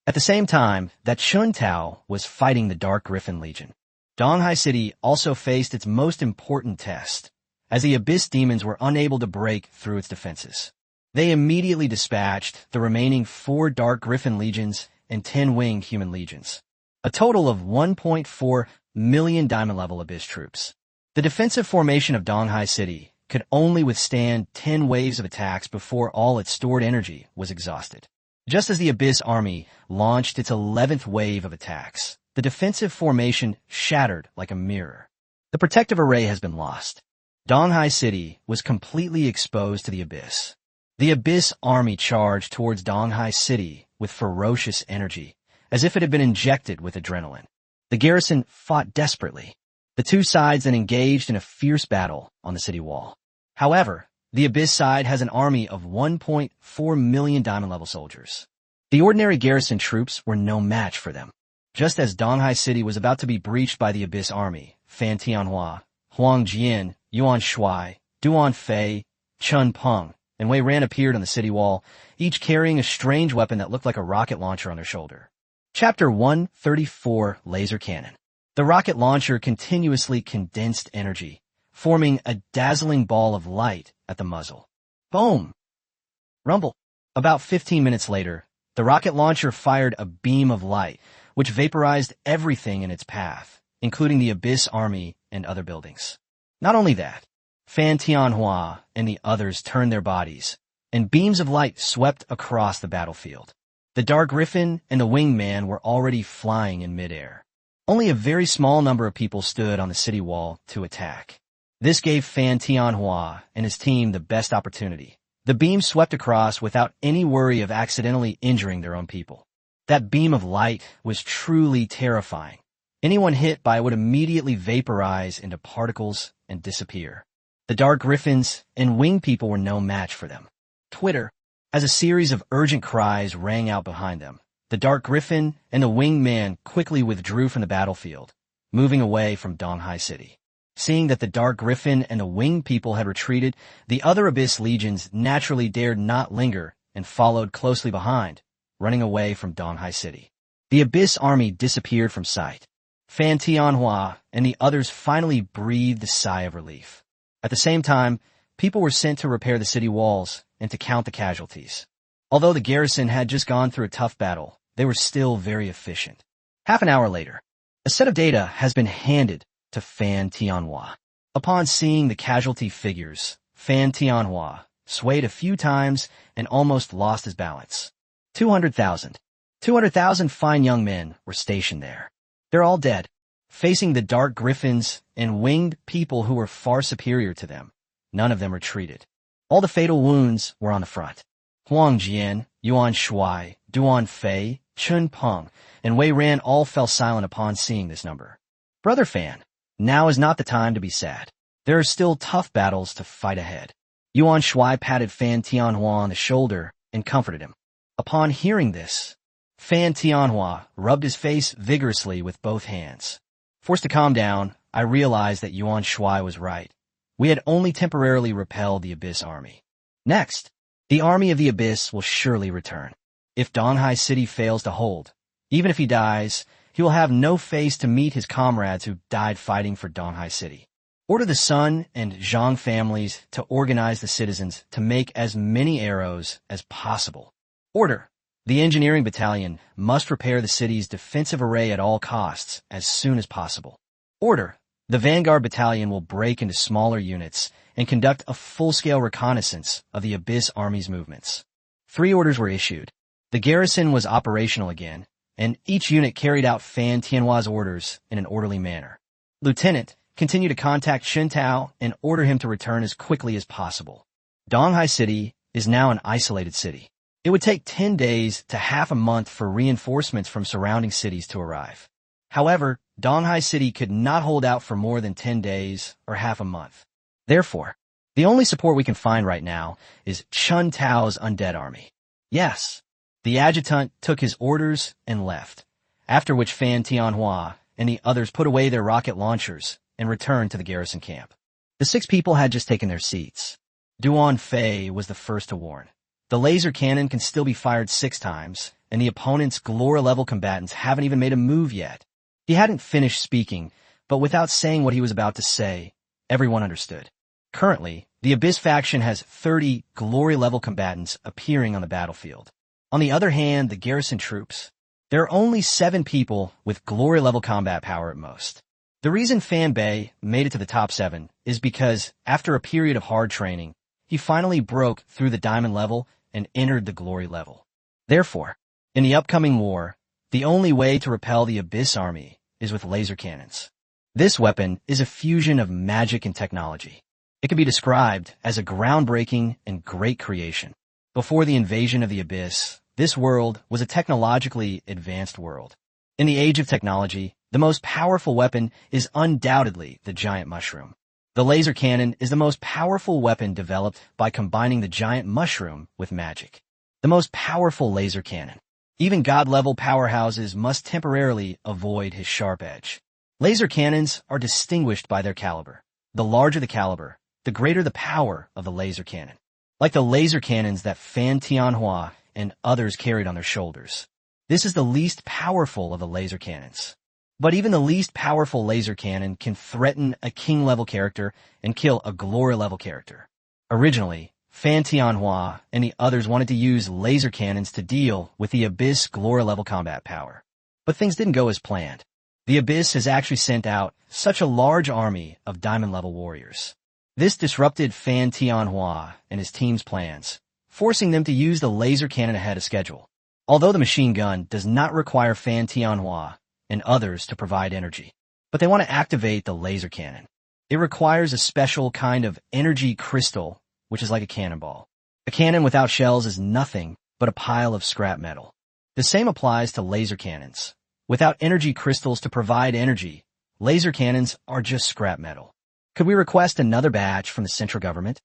At the same time that Chun Tao was fighting the Dark Griffin Legion, Donghai City also faced its most important test, as the Abyss demons were unable to break through its defenses. They immediately dispatched the remaining 4 Dark Griffin Legions and 10 Winged Human Legions, a total of 1.4 million Diamond-level Abyss troops. The defensive formation of Donghai City could only withstand 10 waves of attacks before all its stored energy was exhausted. Just as the Abyss army launched its 11th wave of attacks, the defensive formation shattered like a mirror. The protective array has been lost. Donghai City was completely exposed to the Abyss. The Abyss army charged towards Donghai City with ferocious energy, as if it had been injected with adrenaline. The garrison fought desperately. The two sides then engaged in a fierce battle on the city wall. However, the Abyss side has an army of 1.4 million diamond-level soldiers. The ordinary garrison troops were no match for them. Just as Donghai City was about to be breached by the Abyss army, Fan Tianhua, Huang Jian, Yuan Shuai, Duan Fei, Chun Peng, and Wei Ran appeared on the city wall, each carrying a strange weapon that looked like a rocket launcher on their shoulder. Chapter 134, Laser Cannon. The rocket launcher continuously condensed energy, forming a dazzling ball of light at the muzzle. Boom! Rumble. About 15 minutes later, the rocket launcher fired a beam of light, which vaporized everything in its path, including the Abyss army and other buildings. Not only that, Fan Tianhua and the others turned their bodies, and beams of light swept across the battlefield. The Dark Griffin and the Winged Man were already flying in midair. Only a very small number of people stood on the city wall to attack. This gave Fan Tianhua and his team the best opportunity. The beam swept across without any worry of accidentally injuring their own people. That beam of light was truly terrifying. Anyone hit by it would immediately vaporize into particles and disappear. The Dark Griffins and Winged People were no match for them. Twitter, as a series of urgent cries rang out behind them, the Dark Griffin and the Winged Man quickly withdrew from the battlefield, moving away from Donghai City. Seeing that the Dark Griffin and the Winged People had retreated, the other Abyss legions naturally dared not linger and followed closely behind, running away from Donghai City. The Abyss army disappeared from sight. Fan Tianhua and the others finally breathed a sigh of relief. At the same time, people were sent to repair the city walls and to count the casualties. Although the garrison had just gone through a tough battle, they were still very efficient. Half an hour later, a set of data has been handed to Fan Tianhua. Upon seeing the casualty figures, Fan Tianhua swayed a few times and almost lost his balance. 200,000. 200,000 fine young men were stationed there. They're all dead, facing the Dark Griffins and Winged People who were far superior to them. None of them retreated. All the fatal wounds were on the front. Huang Jian, Yuan Shuai, Duan Fei, Chun Peng, and Wei Ran all fell silent upon seeing this number. Brother Fan, now is not the time to be sad. There are still tough battles to fight ahead. Yuan Shuai patted Fan Tianhua on the shoulder and comforted him. Upon hearing this, Fan Tianhua rubbed his face vigorously with both hands. Forced to calm down, I realized that Yuan Shuai was right. We had only temporarily repelled the Abyss army. Next, the army of the Abyss will surely return. If Donghai City fails to hold, even if he dies, he will have no face to meet his comrades who died fighting for Donghai City. Order the Sun and Zhang families to organize the citizens to make as many arrows as possible. Order. The engineering battalion must repair the city's defensive array at all costs as soon as possible. Order. The Vanguard battalion will break into smaller units and conduct a full-scale reconnaissance of the Abyss army's movements. 3 orders were issued. The garrison was operational again, and each unit carried out Fan Tianhua's orders in an orderly manner. Lieutenant, continue to contact Shintao and order him to return as quickly as possible. Donghai City is now an isolated city. It would take 10 days to half a month for reinforcements from surrounding cities to arrive. However, Donghai City could not hold out for more than 10 days or half a month. Therefore, the only support we can find right now is Chun Tao's undead army. Yes, the adjutant took his orders and left, after which Fan Tianhua and the others put away their rocket launchers and returned to the garrison camp. The 6 people had just taken their seats. Duan Fei was the first to warn. The laser cannon can still be fired 6 times, and the opponent's Glory-level combatants haven't even made a move yet. He hadn't finished speaking, but without saying what he was about to say, everyone understood. Currently, the Abyss faction has 30 Glory-level combatants appearing on the battlefield. On the other hand, the garrison troops, there are only 7 people with Glory-level combat power at most. The reason Fan Bei made it to the top 7 is because, after a period of hard training, he finally broke through the diamond level and entered the Glory level. Therefore, in the upcoming war, the only way to repel the Abyss army is with laser cannons. This weapon is a fusion of magic and technology. It can be described as a groundbreaking and great creation. Before the invasion of the Abyss, this world was a technologically advanced world. In the age of technology, the most powerful weapon is undoubtedly the giant mushroom. The laser cannon is the most powerful weapon developed by combining the giant mushroom with magic. The most powerful laser cannon. Even god-level powerhouses must temporarily avoid his sharp edge. Laser cannons are distinguished by their caliber. The larger the caliber, the greater the power of the laser cannon. Like the laser cannons that Fan Tianhua and others carried on their shoulders. This is the least powerful of the laser cannons. But even the least powerful laser cannon can threaten a king-level character and kill a glory-level character. Originally, Fan Tianhua and the others wanted to use laser cannons to deal with the Abyss glory-level combat power. But things didn't go as planned. The Abyss has actually sent out such a large army of diamond-level warriors. This disrupted Fan Tianhua and his team's plans, forcing them to use the laser cannon ahead of schedule. Although the machine gun does not require Fan Tianhua and others to provide energy, but they want to activate the laser cannon. It requires a special kind of energy crystal, which is like a cannonball. A cannon without shells is nothing but a pile of scrap metal. The same applies to laser cannons. Without energy crystals to provide energy, laser cannons are just scrap metal. Could we request another batch from the central government?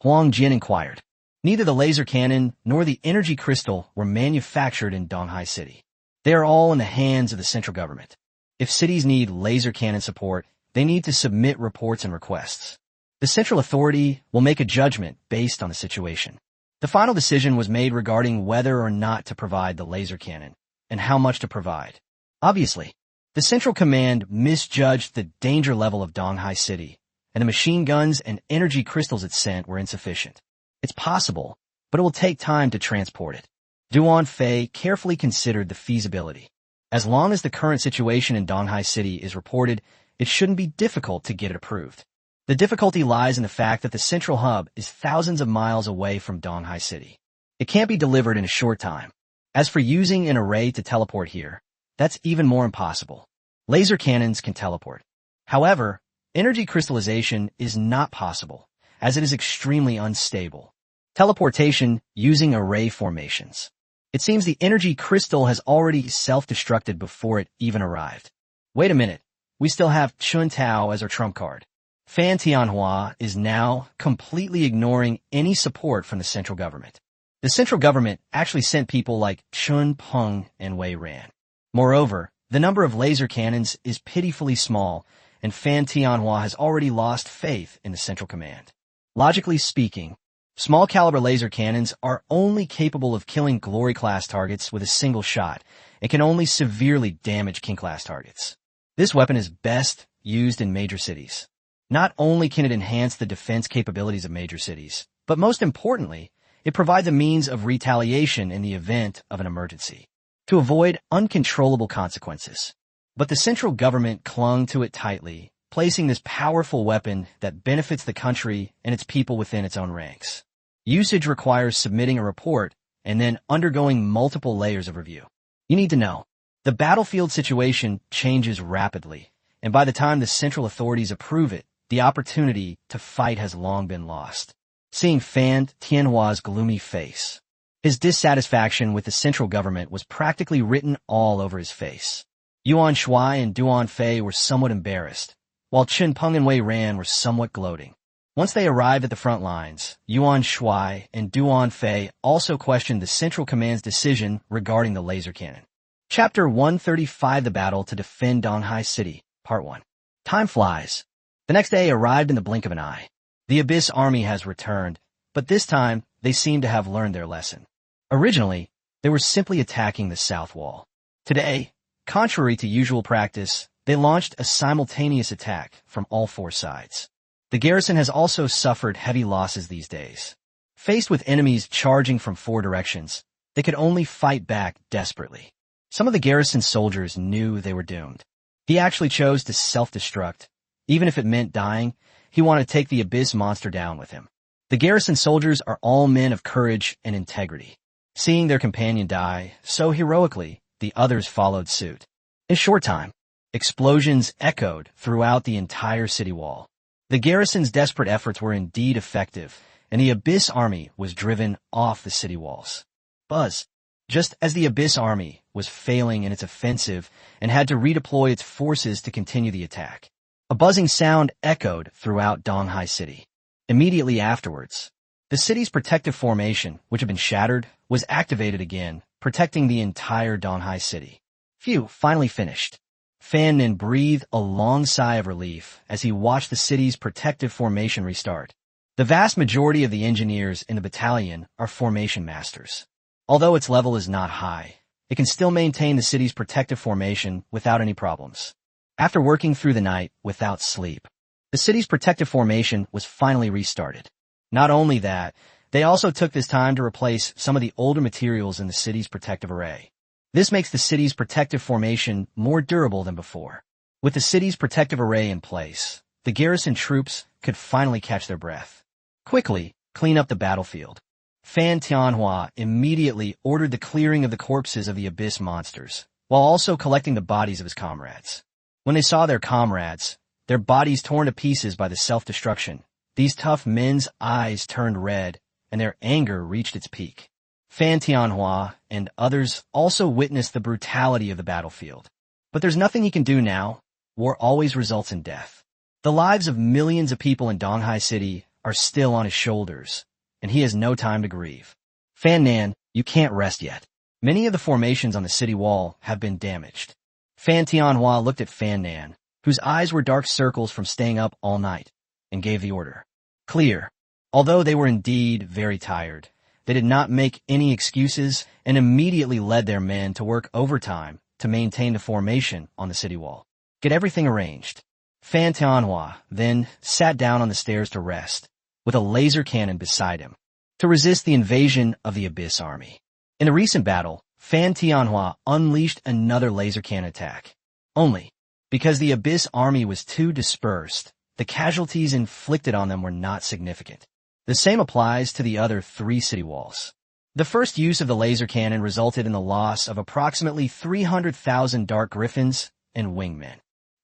Huang Jin inquired. Neither the laser cannon nor the energy crystal were manufactured in Donghai City. They are all in the hands of the central government. If cities need laser cannon support, they need to submit reports and requests. The central authority will make a judgment based on the situation. The final decision was made regarding whether or not to provide the laser cannon and how much to provide. Obviously, the central command misjudged the danger level of Donghai City, and the machine guns and energy crystals it sent were insufficient. It's possible, but it will take time to transport it. Duan Fei carefully considered the feasibility. As long as the current situation in Donghai City is reported, it shouldn't be difficult to get it approved. The difficulty lies in the fact that the central hub is thousands of miles away from Donghai City. It can't be delivered in a short time. As for using an array to teleport here, that's even more impossible. Laser cannons can teleport. However, energy crystallization is not possible, as it is extremely unstable. Teleportation using array formations. It seems the energy crystal has already self-destructed before it even arrived. Wait a minute, we still have Chun Tao as our trump card. Fan Tianhua is now completely ignoring any support from the central government. The central government actually sent people like Chun Peng and Wei Ran. Moreover, the number of laser cannons is pitifully small, and Fan Tianhua has already lost faith in the central command. Logically speaking, small caliber laser cannons are only capable of killing Glory-class targets with a single shot and can only severely damage King-class targets. This weapon is best used in major cities. Not only can it enhance the defense capabilities of major cities, but most importantly, it provides a means of retaliation in the event of an emergency, to avoid uncontrollable consequences. But the central government clung to it tightly, placing this powerful weapon that benefits the country and its people within its own ranks. Usage requires submitting a report and then undergoing multiple layers of review. You need to know, the battlefield situation changes rapidly, and by the time the central authorities approve it, the opportunity to fight has long been lost. Seeing Fan Tianhua's gloomy face, his dissatisfaction with the central government was practically written all over his face. Yuan Shuai and Duan Fei were somewhat embarrassed, while Chun Peng and Wei Ran were somewhat gloating. Once they arrived at the front lines, Yuan Shuai and Duan Fei also questioned the central command's decision regarding the laser cannon. Chapter 135, The Battle to Defend Donghai City, Part 1. Time flies. The next day arrived in the blink of an eye. The Abyss army has returned, but this time they seem to have learned their lesson. Originally, they were simply attacking the south wall. Today, contrary to usual practice, they launched a simultaneous attack from all four sides. The garrison has also suffered heavy losses these days. Faced with enemies charging from four directions, they could only fight back desperately. Some of the garrison soldiers knew they were doomed. He actually chose to self-destruct. Even if it meant dying, he wanted to take the Abyss monster down with him. The garrison soldiers are all men of courage and integrity. Seeing their companion die so heroically, the others followed suit. In a short time, explosions echoed throughout the entire city wall. The garrison's desperate efforts were indeed effective, and the Abyss army was driven off the city walls. Buzz. Just as the Abyss army was failing in its offensive and had to redeploy its forces to continue the attack, a buzzing sound echoed throughout Donghai City. Immediately afterwards, the city's protective formation, which had been shattered, was activated again, protecting the entire Donghai City. Phew, finally finished. Fan Nin breathed a long sigh of relief as he watched the city's protective formation restart. The vast majority of the engineers in the battalion are formation masters. Although its level is not high, it can still maintain the city's protective formation without any problems. After working through the night without sleep, the city's protective formation was finally restarted. Not only that, they also took this time to replace some of the older materials in the city's protective array. This makes the city's protective formation more durable than before. With the city's protective array in place, the garrison troops could finally catch their breath. Quickly, clean up the battlefield. Fan Tianhua immediately ordered the clearing of the corpses of the abyss monsters, while also collecting the bodies of his comrades. When they saw their comrades, their bodies torn to pieces by the self-destruction, these tough men's eyes turned red, and their anger reached its peak. Fan Tianhua and others also witnessed the brutality of the battlefield. But there's nothing he can do now. War always results in death. The lives of millions of people in Donghai City are still on his shoulders, and he has no time to grieve. Fan Nan, you can't rest yet. Many of the formations on the city wall have been damaged. Fan Tianhua looked at Fan Nan, whose eyes were dark circles from staying up all night, and gave the order. Clear. Although they were indeed very tired, they did not make any excuses and immediately led their men to work overtime to maintain the formation on the city wall. Get everything arranged. Fan Tianhua then sat down on the stairs to rest, with a laser cannon beside him, to resist the invasion of the Abyss army. In a recent battle, Fan Tianhua unleashed another laser cannon attack. Only, because the Abyss army was too dispersed, the casualties inflicted on them were not significant. The same applies to the other 3 city walls. The first use of the laser cannon resulted in the loss of approximately 300,000 Dark Griffins and Wingmen.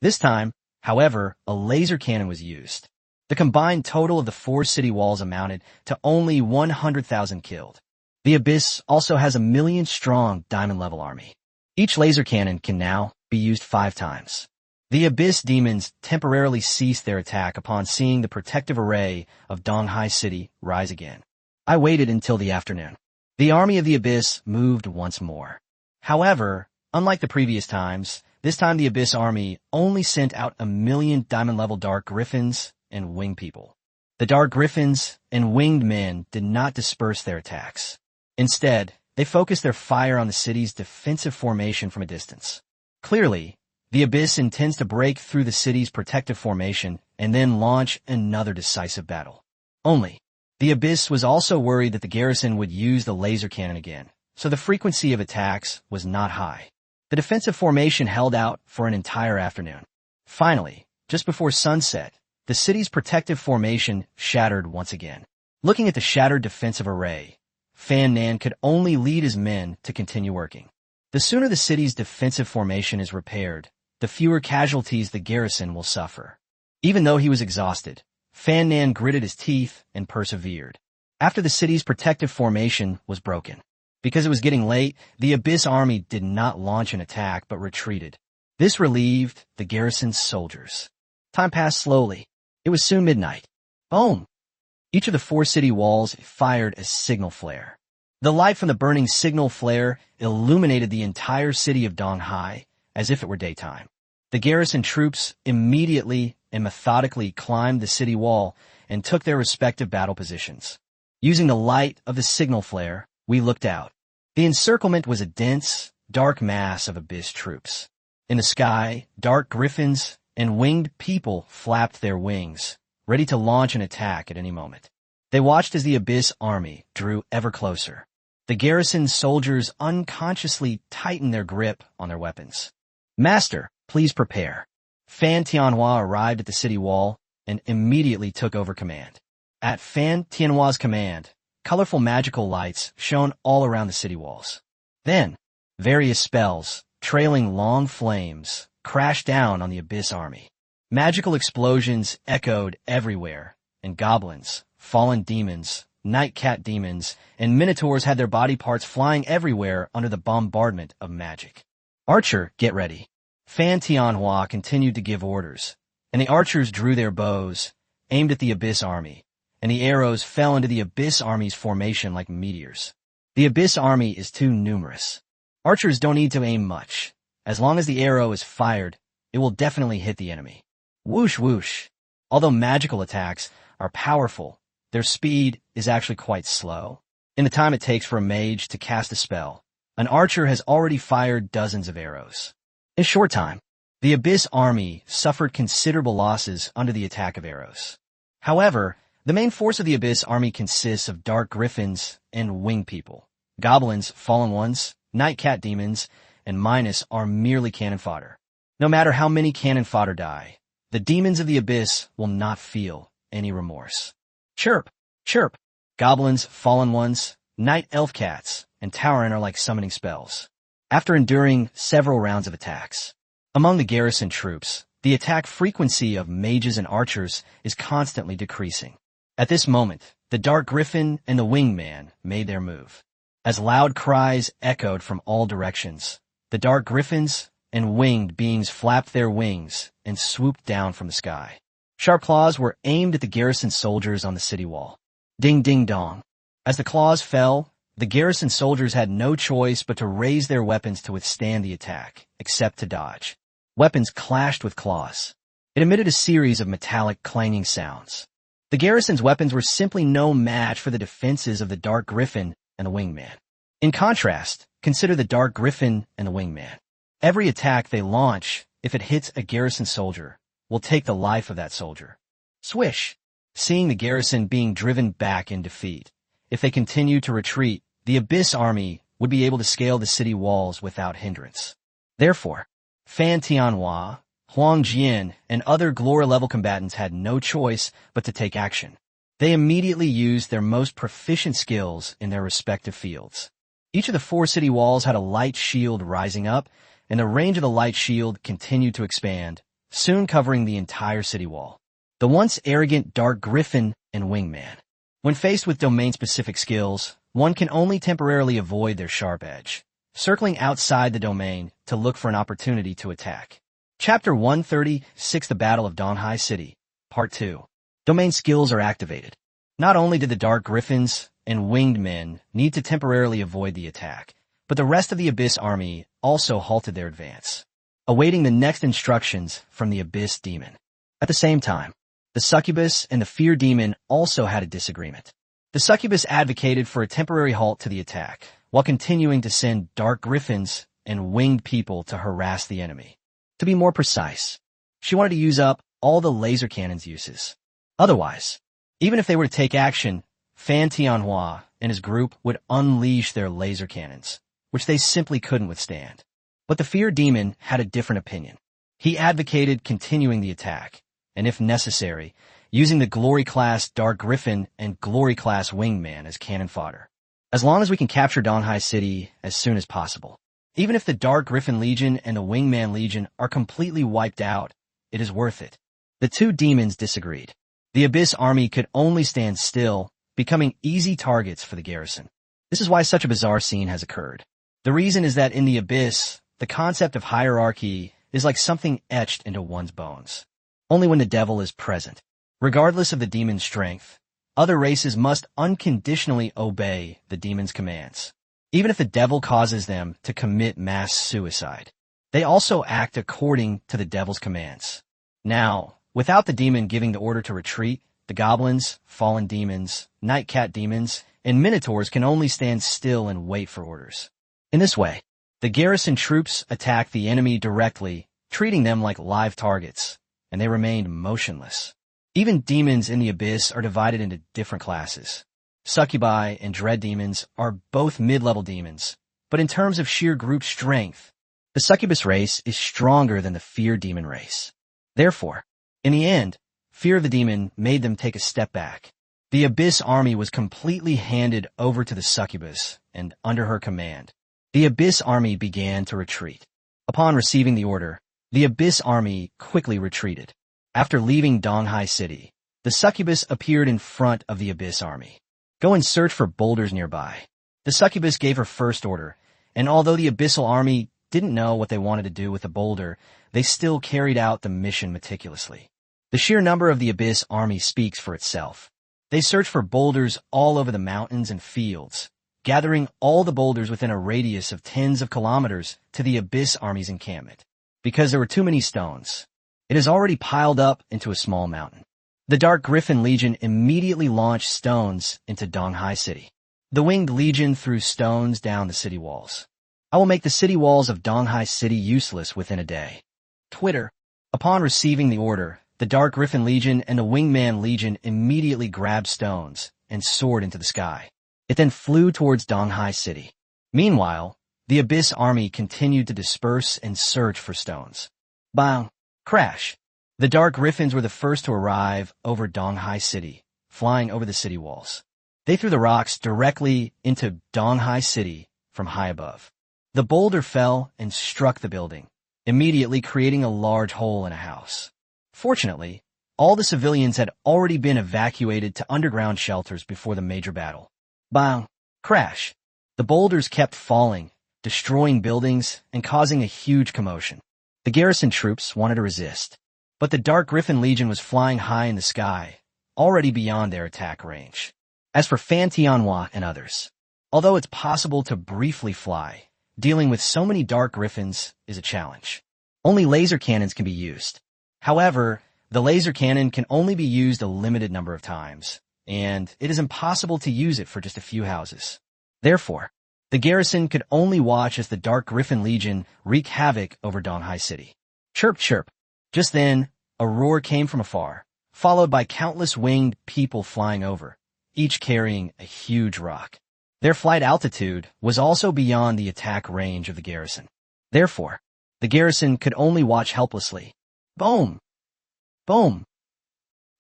This time, however, a laser cannon was used. The combined total of the 4 city walls amounted to only 100,000 killed. The Abyss also has a 1,000,000-strong diamond-level army. Each laser cannon can now be used 5 times. The Abyss demons temporarily ceased their attack upon seeing the protective array of Donghai City rise again. I waited until the afternoon. The army of the Abyss moved once more. However, unlike the previous times, this time the Abyss army only sent out 1,000,000 diamond-level Dark Griffins and Winged people. The Dark Griffins and Winged men did not disperse their attacks. Instead, they focused their fire on the city's defensive formation from a distance. Clearly, the Abyss intends to break through the city's protective formation and then launch another decisive battle. Only, the Abyss was also worried that the garrison would use the laser cannon again, so the frequency of attacks was not high. The defensive formation held out for an entire afternoon. Finally, just before sunset, the city's protective formation shattered once again. Looking at the shattered defensive array, Fan Nan could only lead his men to continue working. The sooner the city's defensive formation is repaired, the fewer casualties the garrison will suffer. Even though he was exhausted, Fan Nan gritted his teeth and persevered. After the city's protective formation was broken, because it was getting late, the Abyss army did not launch an attack but retreated. This relieved the garrison's soldiers. Time passed slowly. It was soon midnight. Boom! Each of the 4 city walls fired a signal flare. The light from the burning signal flare illuminated the entire city of Donghai as if it were daytime. The garrison troops immediately and methodically climbed the city wall and took their respective battle positions. Using the light of the signal flare, we looked out. The encirclement was a dense, dark mass of Abyss troops. In the sky, Dark Griffins and Winged people flapped their wings, ready to launch an attack at any moment. They watched as the Abyss army drew ever closer. The garrison's soldiers unconsciously tightened their grip on their weapons. Master, please prepare. Fan Tianhua arrived at the city wall and immediately took over command. At Fan Tianhua's command, colorful magical lights shone all around the city walls. Then, various spells, trailing long flames, crashed down on the Abyss army. Magical explosions echoed everywhere, and goblins, fallen demons, night cat demons, and minotaurs had their body parts flying everywhere under the bombardment of magic. Archer, get ready. Fan Tianhua continued to give orders, and the archers drew their bows, aimed at the Abyss army, and the arrows fell into the Abyss army's formation like meteors. The Abyss army is too numerous. Archers don't need to aim much. As long as the arrow is fired, it will definitely hit the enemy. Whoosh whoosh. Although magical attacks are powerful, their speed is actually quite slow. In the time it takes for a mage to cast a spell, an archer has already fired dozens of arrows. In a short time, the Abyss army suffered considerable losses under the attack of arrows. However, the main force of the Abyss army consists of Dark Griffins and Winged people. Goblins, Fallen Ones, Night Cat demons, and Minus are merely cannon fodder. No matter how many cannon fodder die, the demons of the Abyss will not feel any remorse. Chirp, chirp. Goblins, fallen ones, night elf cats, and Tauren are like summoning spells. After enduring several rounds of attacks, among the garrison troops, the attack frequency of mages and archers is constantly decreasing. At this moment, the Dark Griffin and the Winged Man made their move. As loud cries echoed from all directions, the Dark Griffins and winged beings flapped their wings and swooped down from the sky. Sharp claws were aimed at the garrison soldiers on the city wall. Ding ding dong. As the claws fell, the garrison soldiers had no choice but to raise their weapons to withstand the attack, except to dodge. Weapons clashed with claws. It emitted a series of metallic clanging sounds. The garrison's weapons were simply no match for the defenses of the Dark Griffin and the Winged Man. In contrast, consider the Dark Griffin and the Winged Man. Every attack they launch, if it hits a garrison soldier, will take the life of that soldier. Swish! Seeing the garrison being driven back in defeat, if they continue to retreat, the Abyss army would be able to scale the city walls without hindrance. Therefore, Fan Tianhua, Huang Jian, and other glory-level combatants had no choice but to take action. They immediately used their most proficient skills in their respective fields. Each of the 4 city walls had a light shield rising up, and the range of the light shield continued to expand, soon covering the entire city wall. The once arrogant Dark Griffin and Winged Man. When faced with domain-specific skills, one can only temporarily avoid their sharp edge, circling outside the domain to look for an opportunity to attack. Chapter 136, The Battle of Donghai City, Part 2. Domain skills are activated. Not only did the Dark Griffins and Winged Men need to temporarily avoid the attack, but the rest of the Abyss army also halted their advance, awaiting the next instructions from the Abyss Demon. At the same time, the Succubus and the Fear Demon also had a disagreement. The Succubus advocated for a temporary halt to the attack, while continuing to send Dark Griffins and Winged people to harass the enemy. To be more precise, she wanted to use up all the laser cannon's uses. Otherwise, even if they were to take action, Fan Tianhua and his group would unleash their laser cannons, which they simply couldn't withstand. But the Fear Demon had a different opinion. He advocated continuing the attack, and if necessary, using the Glory-class Dark Griffin and Glory-class Winged Man as cannon fodder. As long as we can capture Donghai City as soon as possible. Even if the Dark Griffin Legion and the Winged Man Legion are completely wiped out, it is worth it. The 2 demons disagreed. The Abyss army could only stand still, becoming easy targets for the garrison. This is why such a bizarre scene has occurred. The reason is that in the Abyss, the concept of hierarchy is like something etched into one's bones. Only when the devil is present. Regardless of the demon's strength, other races must unconditionally obey the demon's commands, even if the devil causes them to commit mass suicide. They also act according to the devil's commands. Now, without the demon giving the order to retreat, the goblins, fallen demons, night cat demons, and minotaurs can only stand still and wait for orders. In this way, the garrison troops attacked the enemy directly, treating them like live targets, and they remained motionless. Even demons in the Abyss are divided into different classes. Succubi and Dread demons are both mid-level demons, but in terms of sheer group strength, the Succubus race is stronger than the Fear Demon race. Therefore, in the end, Fear of the Demon made them take a step back. The Abyss army was completely handed over to the Succubus, and under her command, the Abyss army began to retreat. Upon receiving the order, the Abyss army quickly retreated. After leaving Donghai City, the Succubus appeared in front of the Abyss army. Go and search for boulders nearby. The Succubus gave her first order, and although the Abyssal army didn't know what they wanted to do with the boulder, they still carried out the mission meticulously. The sheer number of the Abyss army speaks for itself. They searched for boulders all over the mountains and fields, gathering all the boulders within a radius of tens of kilometers to the Abyss army's encampment. Because there were too many stones, it is already piled up into a small mountain. The Dark Griffin Legion immediately launched stones into Donghai City. The Winged Legion threw stones down the city walls. I will make the city walls of Donghai City useless within a day. Twitter. Upon receiving the order, the Dark Griffin Legion and the Winged Man Legion immediately grabbed stones and soared into the sky. It then flew towards Donghai City. Meanwhile, the Abyss army continued to disperse and search for stones. Bang! Crash! The Dark Griffins were the first to arrive over Donghai City, flying over the city walls. They threw the rocks directly into Donghai City from high above. The boulder fell and struck the building, immediately creating a large hole in a house. Fortunately, all the civilians had already been evacuated to underground shelters before the major battle. Bang! Crash! The boulders kept falling, destroying buildings and causing a huge commotion. The garrison troops wanted to resist, but the Dark Griffin Legion was flying high in the sky, already beyond their attack range. As for Fan Tianhua and others, although it's possible to briefly fly, dealing with so many Dark Griffins is a challenge. Only laser cannons can be used. However, the laser cannon can only be used a limited number of times, and it is impossible to use it for just a few houses. Therefore, the garrison could only watch as the Dark Griffin Legion wreak havoc over Donghai City. Chirp, chirp. Just then, a roar came from afar, followed by countless winged people flying over, each carrying a huge rock. Their flight altitude was also beyond the attack range of the garrison. Therefore, the garrison could only watch helplessly. Boom! Boom!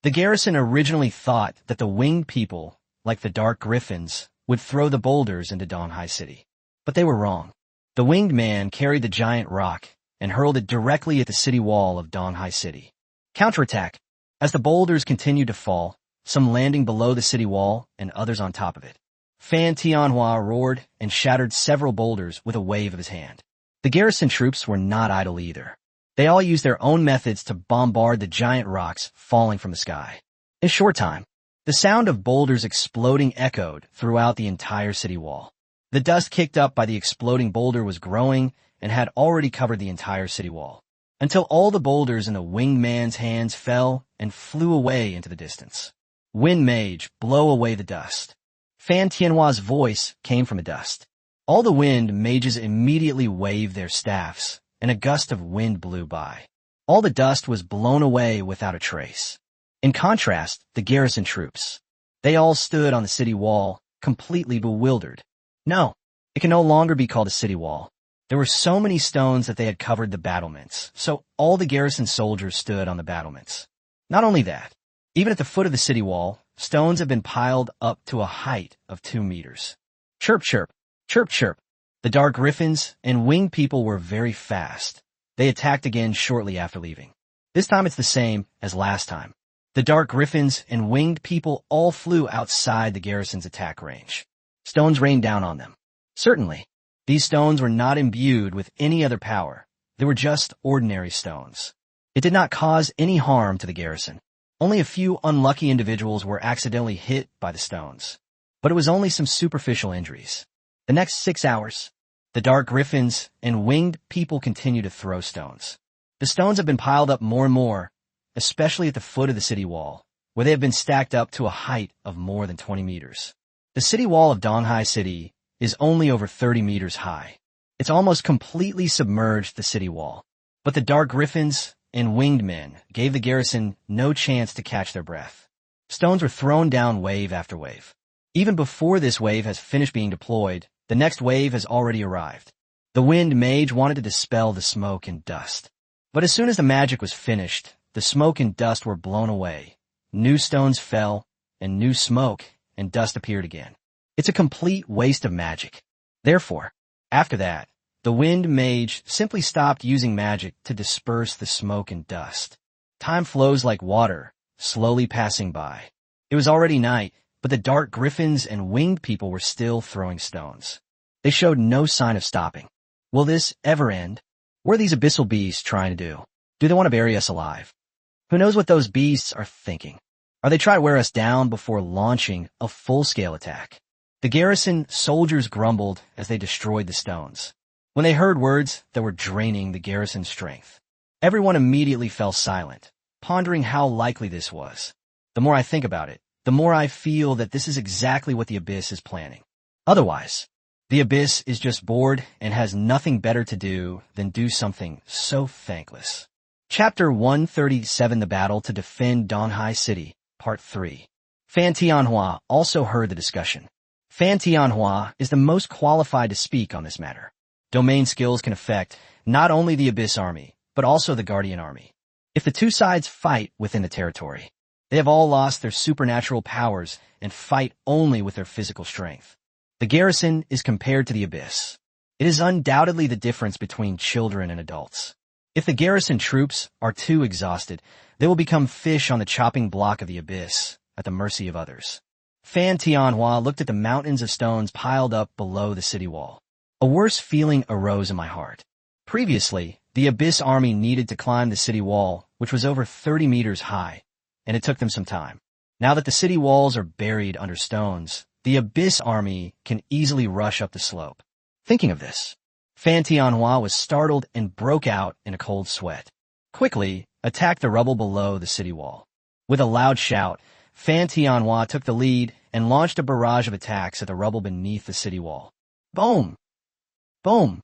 The garrison originally thought that the winged people, like the Dark Griffins, would throw the boulders into Donghai City. But they were wrong. The winged man carried the giant rock and hurled it directly at the city wall of Donghai City. Counterattack! As the boulders continued to fall, some landing below the city wall and others on top of it. Fan Tianhua roared and shattered several boulders with a wave of his hand. The garrison troops were not idle either. They all used their own methods to bombard the giant rocks falling from the sky. In a short time, the sound of boulders exploding echoed throughout the entire city wall. The dust kicked up by the exploding boulder was growing and had already covered the entire city wall, until all the boulders in the winged man's hands fell and flew away into the distance. Wind Mage, blow away the dust. Fan Tianhua's voice came from the dust. All the wind mages immediately waved their staffs, and a gust of wind blew by. All the dust was blown away without a trace. In contrast, the garrison troops. They all stood on the city wall, completely bewildered. No, it can no longer be called a city wall. There were so many stones that they had covered the battlements, so all the garrison soldiers stood on the battlements. Not only that, even at the foot of the city wall, stones have been piled up to a height of 2 meters. Chirp, chirp, chirp, chirp. The Dark Griffins and winged people were very fast. They attacked again shortly after leaving. This time it's the same as last time. The Dark Griffins and winged people all flew outside the garrison's attack range. Stones rained down on them. Certainly, these stones were not imbued with any other power. They were just ordinary stones. It did not cause any harm to the garrison. Only a few unlucky individuals were accidentally hit by the stones. But it was only some superficial injuries. The next 6 hours, the Dark Griffins and winged people continued to throw stones. The stones have been piled up more and more, especially at the foot of the city wall, where they have been stacked up to a height of more than 20 meters. The city wall of Donghai City is only over 30 meters high. It's almost completely submerged the city wall. But the Dark Griffins and winged men gave the garrison no chance to catch their breath. Stones were thrown down wave after wave. Even before this wave has finished being deployed, the next wave has already arrived. The Wind Mage wanted to dispel the smoke and dust. But as soon as the magic was finished, the smoke and dust were blown away. New stones fell, and new smoke and dust appeared again. It's a complete waste of magic. Therefore, after that, the Wind Mage simply stopped using magic to disperse the smoke and dust. Time flows like water, slowly passing by. It was already night, but the Dark Griffins and winged people were still throwing stones. They showed no sign of stopping. Will this ever end? What are these abyssal beasts trying to do? Do they want to bury us alive? Who knows what those beasts are thinking? Are they trying to wear us down before launching a full-scale attack? The garrison soldiers grumbled as they destroyed the stones. When they heard words that were draining the garrison's strength, everyone immediately fell silent, pondering how likely this was. The more I think about it, the more I feel that this is exactly what the Abyss is planning. Otherwise, the Abyss is just bored and has nothing better to do than do something so thankless. Chapter 137, The Battle to Defend Donghai City, Part 3. Fan Tianhua also heard the discussion. Fan Tianhua is the most qualified to speak on this matter. Domain skills can affect not only the Abyss army, but also the Guardian army. If the two sides fight within the territory, They have all lost their supernatural powers and fight only with their physical strength. The garrison is compared to the abyss. It is undoubtedly the difference between children and adults. If the garrison troops are too exhausted, they will become fish on the chopping block of the abyss, at the mercy of others. Fan Tianhua looked at the mountains of stones piled up below the city wall. A worse feeling arose in my heart. Previously, the Abyss army needed to climb the city wall, which was over 30 meters high, and it took them some time. Now that the city walls are buried under stones, the Abyss army can easily rush up the slope. Thinking of this, Fan Tianhua was startled and broke out in a cold sweat. Quickly, attacked the rubble below the city wall. With a loud shout, Fan Tianhua took the lead and launched a barrage of attacks at the rubble beneath the city wall. Boom! Boom!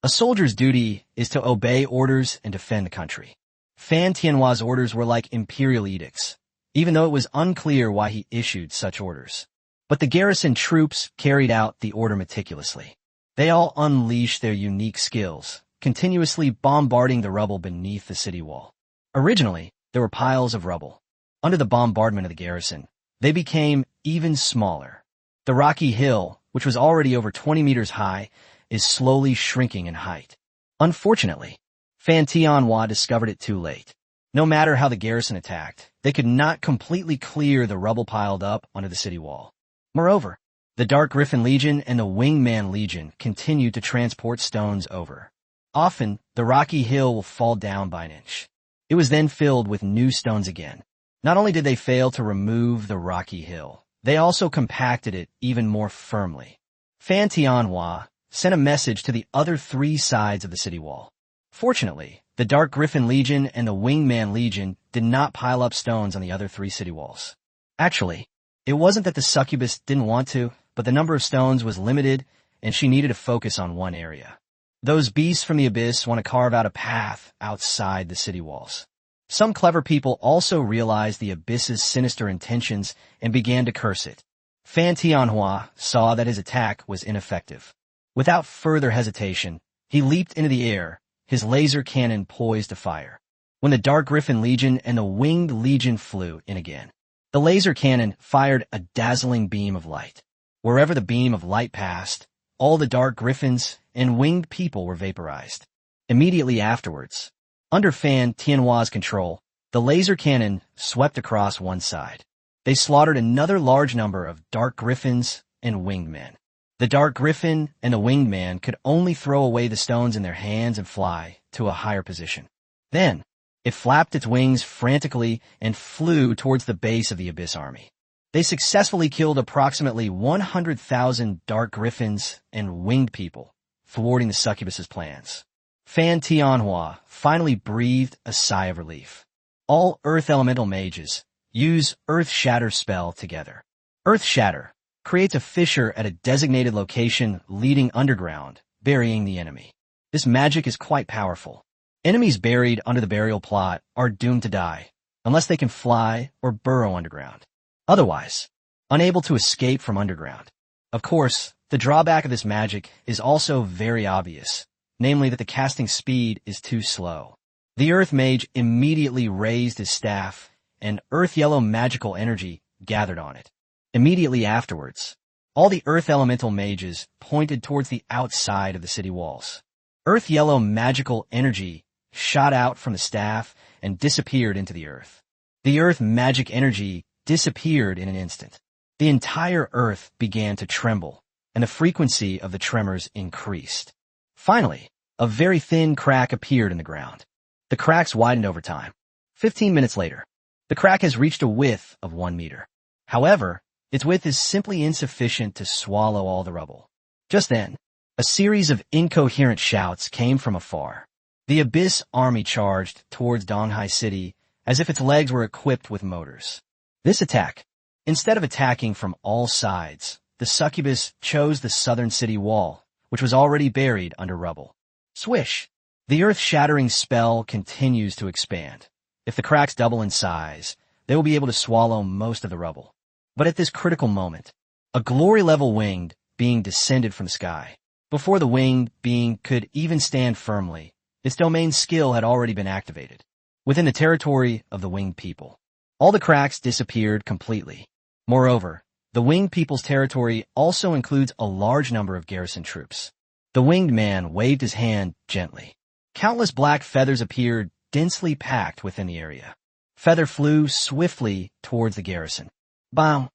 A soldier's duty is to obey orders and defend the country. Fan Tianhua's orders were like imperial edicts, even though it was unclear why he issued such orders. But the garrison troops carried out the order meticulously. They all unleashed their unique skills, continuously bombarding the rubble beneath the city wall. Originally, there were piles of rubble. Under the bombardment of the garrison, they became even smaller. The rocky hill, which was already over 20 meters high, is slowly shrinking in height. Unfortunately, Fan Tianhua discovered it too late. No matter how the garrison attacked, they could not completely clear the rubble piled up under the city wall. Moreover, the Dark Griffin Legion and the Wingman Legion continued to transport stones over. Often, the rocky hill will fall down by an inch. It was then filled with new stones again. Not only did they fail to remove the rocky hill, they also compacted it even more firmly. Fan Tianhua sent a message to the other three sides of the city wall. Fortunately, the Dark Griffin Legion and the Wingman Legion did not pile up stones on the other three city walls. Actually, it wasn't that the succubus didn't want to, but the number of stones was limited, and she needed to focus on one area. Those beasts from the abyss want to carve out a path outside the city walls. Some clever people also realized the abyss's sinister intentions and began to curse it. Fan Tianhua saw that his attack was ineffective. Without further hesitation, he leaped into the air, his laser cannon poised to fire. When the Dark Griffin Legion and the Winged Legion flew in again, the laser cannon fired a dazzling beam of light. Wherever the beam of light passed, all the Dark Griffins and winged people were vaporized. Immediately afterwards, under Fan Tianhua's control, the laser cannon swept across one side. They slaughtered another large number of Dark Griffins and Winged Men. The Dark Griffin and the Winged Man could only throw away the stones in their hands and fly to a higher position. Then, it flapped its wings frantically and flew towards the base of the Abyss army. They successfully killed approximately 100,000 Dark Griffins and winged people, thwarting the succubus's plans. Fan Tianhua finally breathed a sigh of relief. All Earth Elemental mages use Earth Shatter spell together. Earth Shatter creates a fissure at a designated location leading underground, burying the enemy. This magic is quite powerful. Enemies buried under the burial plot are doomed to die, unless they can fly or burrow underground. Otherwise, unable to escape from underground. Of course, the drawback of this magic is also very obvious, namely that the casting speed is too slow. The Earth Mage immediately raised his staff, and Earth Yellow magical energy gathered on it. Immediately afterwards, all the Earth Elemental mages pointed towards the outside of the city walls. Earth Yellow magical energy shot out from the staff and disappeared into the earth. The Earth magic energy disappeared in an instant. The entire earth began to tremble, and the frequency of the tremors increased. Finally, a very thin crack appeared in the ground. The cracks widened over time. 15 minutes later, the crack has reached a width of 1 meter. However, its width is simply insufficient to swallow all the rubble. Just then, a series of incoherent shouts came from afar. The Abyss army charged towards Donghai City as if its legs were equipped with motors. This attack, instead of attacking from all sides, the succubus chose the southern city wall, which was already buried under rubble. Swish! The earth-shattering spell continues to expand. If the cracks double in size, they will be able to swallow most of the rubble. But at this critical moment, a glory-level winged being descended from the sky. Before the winged being could even stand firmly, its domain skill had already been activated. Within the territory of the winged people, All the cracks disappeared completely. Moreover, the Winged People's territory also includes a large number of garrison troops. The Winged Man waved his hand gently. Countless black feathers appeared, densely packed within the area. Feather flew swiftly towards the garrison. Bow!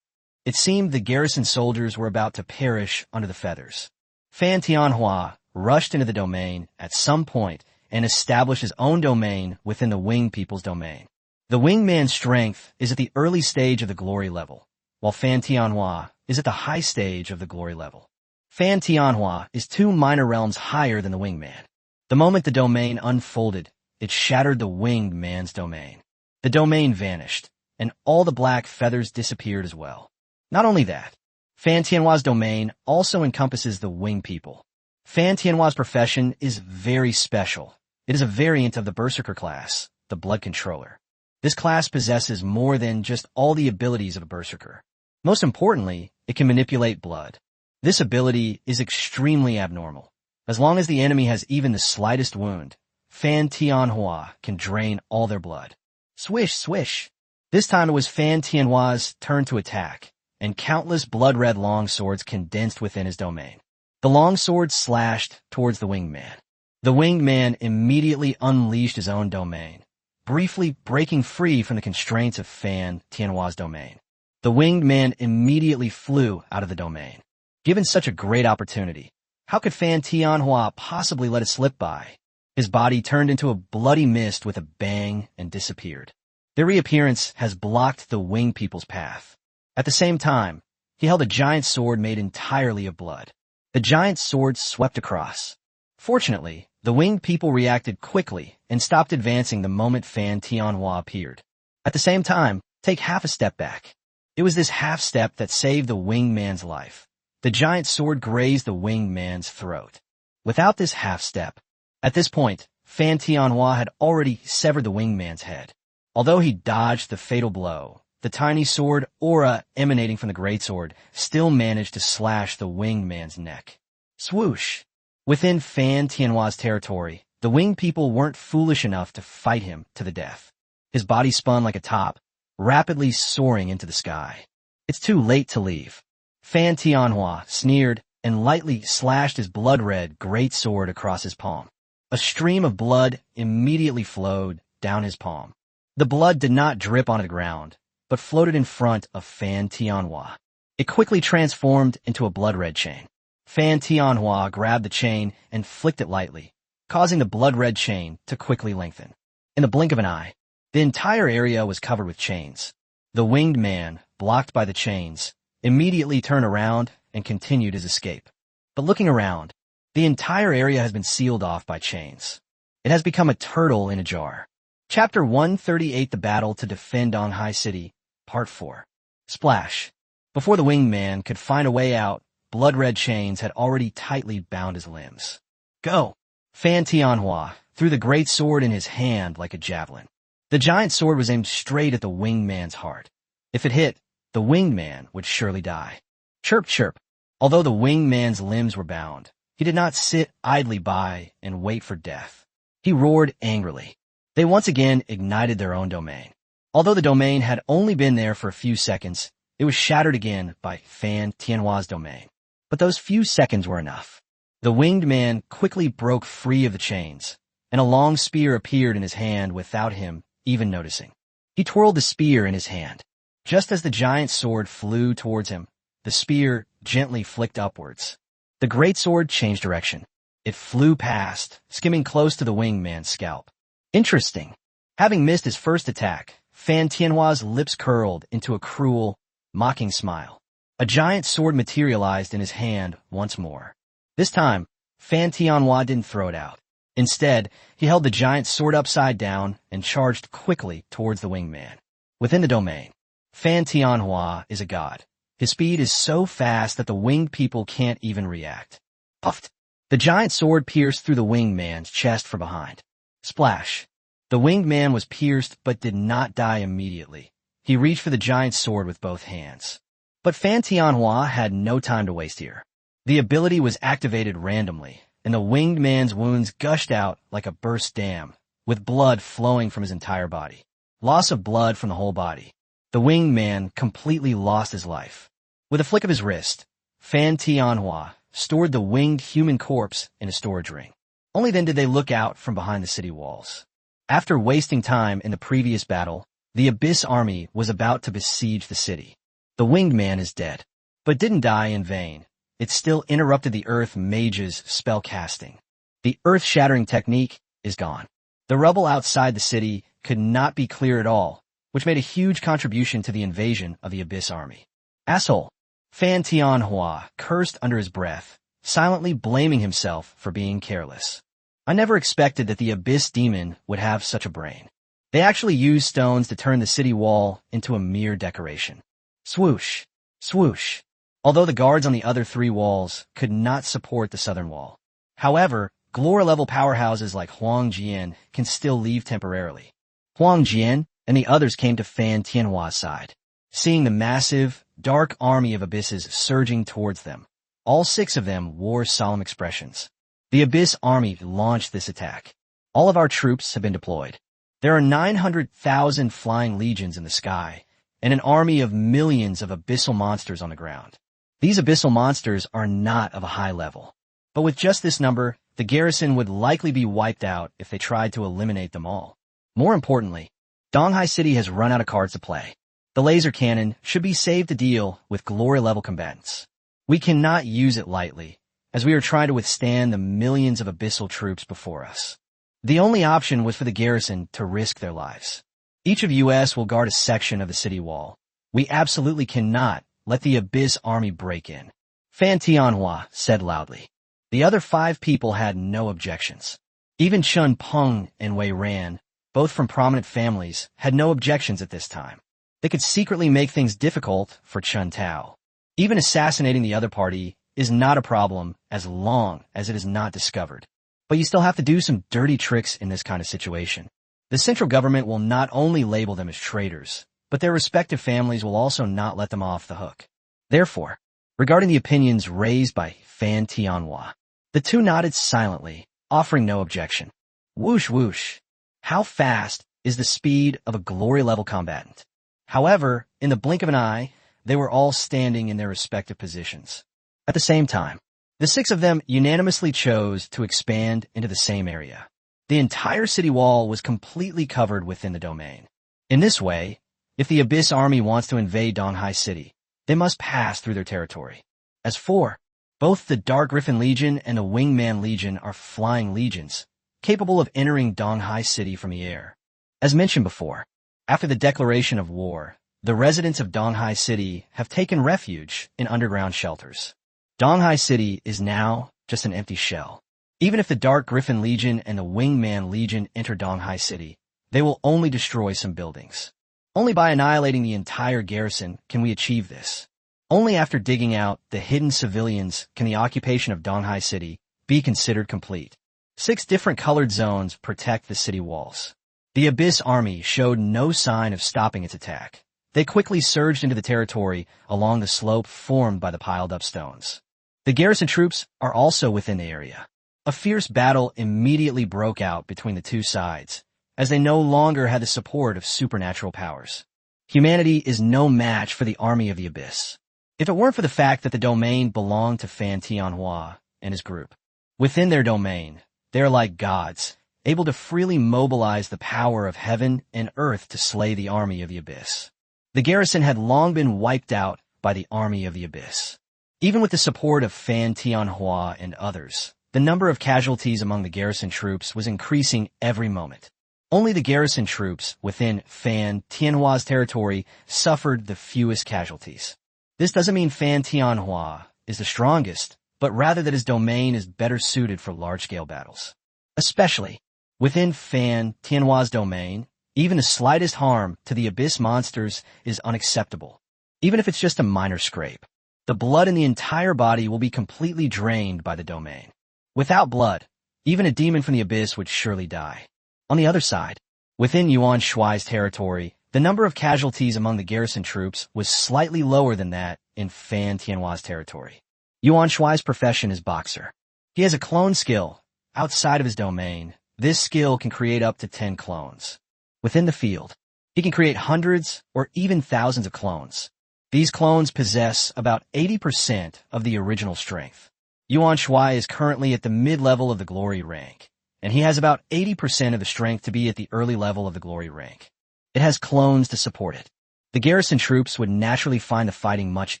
It seemed the garrison soldiers were about to perish under the feathers. Fan Tianhua rushed into the domain at some point and established his own domain within the Winged People's domain. The Winged Man's strength is at the early stage of the glory level, while Fan Tianhua is at the high stage of the glory level. Fan Tianhua is 2 minor realms higher than the Winged Man. The moment the domain unfolded, it shattered the Winged Man's domain. The domain vanished, and all the black feathers disappeared as well. Not only that, Fan Tianhua's domain also encompasses the Winged People. Fan Tianhua's profession is very special. It is a variant of the Berserker class, the Blood Controller. This class possesses more than just all the abilities of a Berserker. Most importantly, it can manipulate blood. This ability is extremely abnormal. As long as the enemy has even the slightest wound, Fan Tianhua can drain all their blood. Swish, swish. This time it was Fan Tianhua's turn to attack, and countless blood-red long swords condensed within his domain. The long swords slashed towards the Winged Man. The Winged Man immediately unleashed his own domain, briefly breaking free from the constraints of Fan Tianhua's domain. The Winged Man immediately flew out of the domain. Given such a great opportunity, how could Fan Tianhua possibly let it slip by? His body turned into a bloody mist with a bang and disappeared. Their reappearance has blocked the Winged People's path. At the same time, he held a giant sword made entirely of blood. The giant sword swept across. Fortunately, the Winged People reacted quickly and stopped advancing the moment Fan Tianhua appeared. At the same time, take half a step back. It was this half step that saved the Winged Man's life. The giant sword grazed the Winged Man's throat. Without this half step, at this point, Fan Tianhua had already severed the Winged Man's head. Although he dodged the fatal blow, the tiny sword aura emanating from the greatsword still managed to slash the Winged Man's neck. Swoosh! Within Fan Tianhua's territory, the Winged People weren't foolish enough to fight him to the death. His body spun like a top, rapidly soaring into the sky. It's too late to leave. Fan Tianhua sneered and lightly slashed his blood-red greatsword across his palm. A stream of blood immediately flowed down his palm. The blood did not drip onto the ground, but floated in front of Fan Tianhua. It quickly transformed into a blood-red chain. Fan Tianhua grabbed the chain and flicked it lightly, causing the blood-red chain to quickly lengthen. In the blink of an eye, the entire area was covered with chains. The Winged Man, blocked by the chains, immediately turned around and continued his escape. But looking around, the entire area has been sealed off by chains. It has become a turtle in a jar. Chapter 138, The Battle to Defend Donghai City, Part 4. Splash. Before the Winged Man could find a way out, blood-red chains had already tightly bound his limbs. Go! Fan Tianhua threw the great sword in his hand like a javelin. The giant sword was aimed straight at the Winged Man's heart. If it hit, the Winged Man would surely die. Chirp, chirp. Although the Winged Man's limbs were bound, he did not sit idly by and wait for death. He roared angrily. They once again ignited their own domain. Although the domain had only been there for a few seconds, it was shattered again by Fan Tianhua's domain. But those few seconds were enough. The Winged Man quickly broke free of the chains, and a long spear appeared in his hand without him even noticing. He twirled the spear in his hand. Just as the giant sword flew towards him, the spear gently flicked upwards. The great sword changed direction. It flew past, skimming close to the Winged Man's scalp. Interesting. Having missed his first attack, Fan Tianhua's lips curled into a cruel, mocking smile. A giant sword materialized in his hand once more. This time, Fan Tianhua didn't throw it out. Instead, he held the giant sword upside down and charged quickly towards the Winged Man. Within the domain, Fan Tianhua is a god. His speed is so fast that the Winged People can't even react. Puffed! The giant sword pierced through the Winged Man's chest from behind. Splash! The Winged Man was pierced but did not die immediately. He reached for the giant sword with both hands. But Fan Tianhua had no time to waste here. The ability was activated randomly, and the Winged Man's wounds gushed out like a burst dam, with blood flowing from his entire body. loss of blood from the whole body. The winged man completely lost his life. With a flick of his wrist, Fan Tianhua stored the winged human corpse in a storage ring. Only then did they look out from behind the city walls. After wasting time in the previous battle, the Abyss army was about to besiege the city. The winged man is dead, but didn't die in vain. It still interrupted the Earth Mage's spell casting. The earth-shattering technique is gone. The rubble outside the city could not be cleared at all, which made a huge contribution to the invasion of the Abyss army. Asshole! Fan Tianhua cursed under his breath, silently blaming himself for being careless. I never expected that the Abyss demon would have such a brain. They actually used stones to turn the city wall into a mere decoration. Swoosh! Swoosh! Although the guards on the other three walls could not support the southern wall. However, glory-level powerhouses like Huang Jian can still leave temporarily. Huang Jian and the others came to Fan Tianhua's side. Seeing the massive, dark army of abysses surging towards them, all 6 of them wore solemn expressions. The Abyss army launched this attack. All of our troops have been deployed. There are 900,000 flying legions in the sky, and an army of millions of abyssal monsters on the ground. These abyssal monsters are not of a high level. But with just this number, the garrison would likely be wiped out if they tried to eliminate them all. More importantly, Donghai City has run out of cards to play. The laser cannon should be saved to deal with glory-level combatants. We cannot use it lightly, as we are trying to withstand the millions of abyssal troops before us. The only option was for the garrison to risk their lives. Each of us will guard a section of the city wall. We absolutely cannot let the Abyss army break in. Fan Tianhua said loudly. The other 5 people had no objections. Even Chun Peng and Wei Ran, both from prominent families, had no objections at this time. They could secretly make things difficult for Chun Tao. Even assassinating the other party is not a problem as long as it is not discovered. But you still have to do some dirty tricks in this kind of situation. The central government will not only label them as traitors, but their respective families will also not let them off the hook. Therefore, regarding the opinions raised by Fan Tianhua, the 2 nodded silently, offering no objection. Whoosh whoosh. How fast is the speed of a glory-level combatant? However, in the blink of an eye, they were all standing in their respective positions. At the same time, the 6 of them unanimously chose to expand into the same area. The entire city wall was completely covered within the domain. In this way, if the Abyss army wants to invade Donghai City, they must pass through their territory. As for, both the Dark Griffin Legion and the Wingman Legion are flying legions, capable of entering Donghai City from the air. As mentioned before, after the declaration of war, the residents of Donghai City have taken refuge in underground shelters. Donghai City is now just an empty shell. Even if the Dark Griffin Legion and the Wingman Legion enter Donghai City, they will only destroy some buildings. Only by annihilating the entire garrison can we achieve this. Only after digging out the hidden civilians can the occupation of Donghai City be considered complete. 6 different colored zones protect the city walls. The Abyss army showed no sign of stopping its attack. They quickly surged into the territory along the slope formed by the piled-up stones. The garrison troops are also within the area. A fierce battle immediately broke out between the 2 sides, as they no longer had the support of supernatural powers. Humanity is no match for the army of the Abyss. If it weren't for the fact that the domain belonged to Fan Tianhua and his group, within their domain, they are like gods, able to freely mobilize the power of heaven and earth to slay the army of the Abyss. The garrison had long been wiped out by the army of the Abyss. Even with the support of Fan Tianhua and others, the number of casualties among the garrison troops was increasing every moment. Only the garrison troops within Fan Tianhua's territory suffered the fewest casualties. This doesn't mean Fan Tianhua is the strongest, but rather that his domain is better suited for large-scale battles. Especially, within Fan Tianhua's domain, even the slightest harm to the Abyss monsters is unacceptable. Even if it's just a minor scrape, the blood in the entire body will be completely drained by the domain. Without blood, even a demon from the Abyss would surely die. On the other side, within Yuan Shuai's territory, the number of casualties among the garrison troops was slightly lower than that in Fan Tianhua's territory. Yuan Shuai's profession is boxer. He has a clone skill. Outside of his domain, this skill can create up to 10 clones. Within the field, He can create hundreds or even thousands of clones. These clones possess about 80% of the original strength. Yuan Shuai is currently at the mid-level of the glory rank, and he has about 80% of the strength to be at the early level of the glory rank. It has clones to support it. The garrison troops would naturally find the fighting much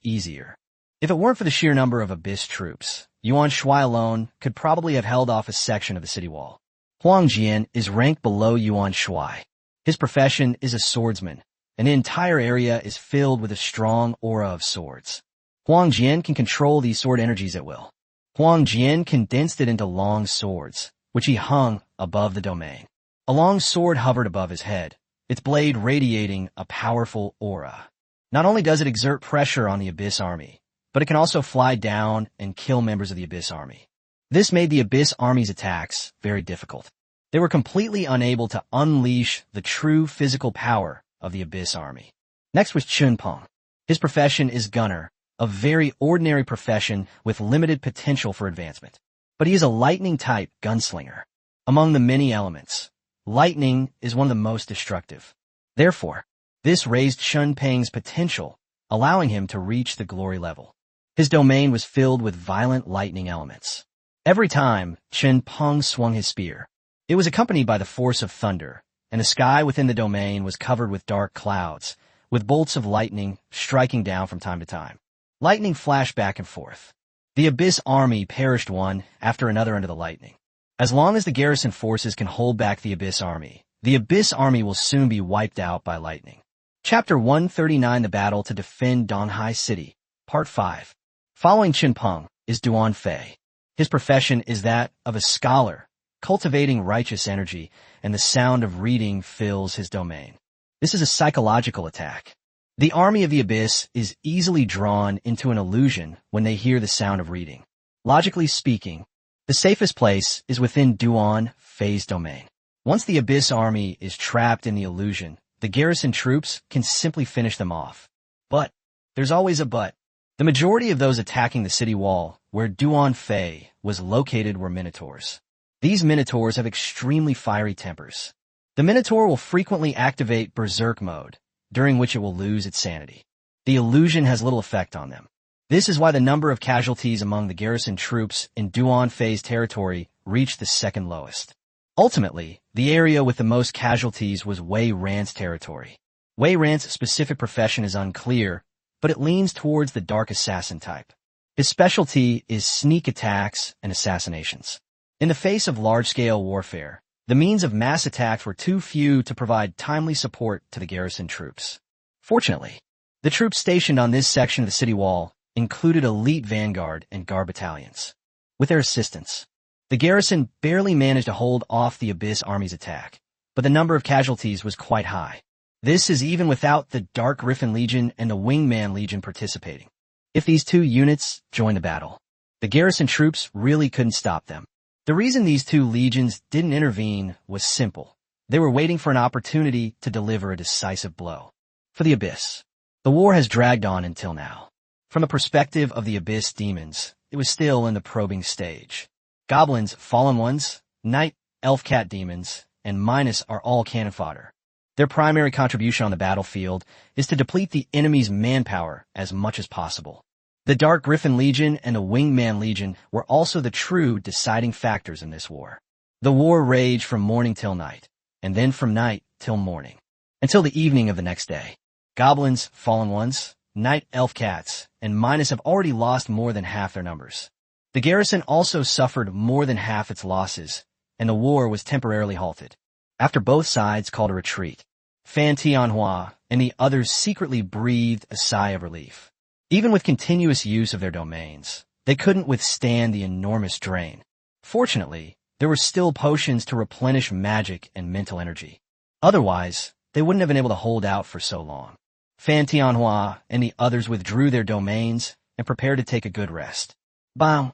easier. If it weren't for the sheer number of Abyss troops, Yuan Shuai alone could probably have held off a section of the city wall. Huang Jian is ranked below Yuan Shuai. His profession is a swordsman, and the entire area is filled with a strong aura of swords. Huang Jian can control these sword energies at will. Huang Jian condensed it into long swords, which he hung above the domain. A long sword hovered above his head, its blade radiating a powerful aura. Not only does it exert pressure on the Abyss army, but it can also fly down and kill members of the Abyss army. This made the Abyss army's attacks very difficult. They were completely unable to unleash the true physical power of the Abyss army. Next was Chun Peng. His profession is gunner, a very ordinary profession with limited potential for advancement. But he is a lightning-type gunslinger. Among the many elements, lightning is one of the most destructive. Therefore, this raised Chun Peng's potential, allowing him to reach the glory level. His domain was filled with violent lightning elements. Every time Chun Peng swung his spear, it was accompanied by the force of thunder, and the sky within the domain was covered with dark clouds, with bolts of lightning striking down from time to time. Lightning flashed back and forth. The Abyss army perished one after another under the lightning. As long as the garrison forces can hold back the Abyss army will soon be wiped out by lightning. Chapter 139, The Battle to Defend Donghai City, Part 5. Following Chun Peng is Duan Fei. His profession is that of a scholar, cultivating righteous energy, and the sound of reading fills his domain. This is a psychological attack. The army of the Abyss is easily drawn into an illusion when they hear the sound of reading. Logically speaking, the safest place is within Duan Fei's domain. Once the Abyss army is trapped in the illusion, the garrison troops can simply finish them off. But there's always a but. The majority of those attacking the city wall, where Duan Fei was located, were Minotaurs. These Minotaurs have extremely fiery tempers. The Minotaur will frequently activate Berserk mode, during which it will lose its sanity. The illusion has little effect on them. This is why the number of casualties among the garrison troops in Duan Fei's territory reached the second lowest. Ultimately, the area with the most casualties was Wei Ran's territory. Wei Ran's specific profession is unclear, but it leans towards the dark assassin type. His specialty is sneak attacks and assassinations. In the face of large-scale warfare, the means of mass attacks were too few to provide timely support to the garrison troops. Fortunately, the troops stationed on this section of the city wall included elite vanguard and guard battalions. With their assistance, the garrison barely managed to hold off the Abyss army's attack, but the number of casualties was quite high. This is even without the Dark Griffin Legion and the Wingman Legion participating. If these two units joined the battle, the garrison troops really couldn't stop them. The reason these two legions didn't intervene was simple. They were waiting for an opportunity to deliver a decisive blow. For the Abyss, the war has dragged on until now. From the perspective of the Abyss demons, it was still in the probing stage. Goblins, Fallen Ones, Night, Elf Cat demons, and Minus are all cannon fodder. Their primary contribution on the battlefield is to deplete the enemy's manpower as much as possible. The Dark Griffin Legion and the Wingman Legion were also the true deciding factors in this war. The war raged from morning till night, and then from night till morning, until the evening of the next day. Goblins, Fallen Ones, Night Elf Cats, and Minus have already lost more than half their numbers. The garrison also suffered more than half its losses, and the war was temporarily halted. After both sides called a retreat, Fan Tianhua and the others secretly breathed a sigh of relief. Even with continuous use of their domains, they couldn't withstand the enormous drain. Fortunately, there were still potions to replenish magic and mental energy. Otherwise, they wouldn't have been able to hold out for so long. Fan Tianhua and the others withdrew their domains and prepared to take a good rest. Bow!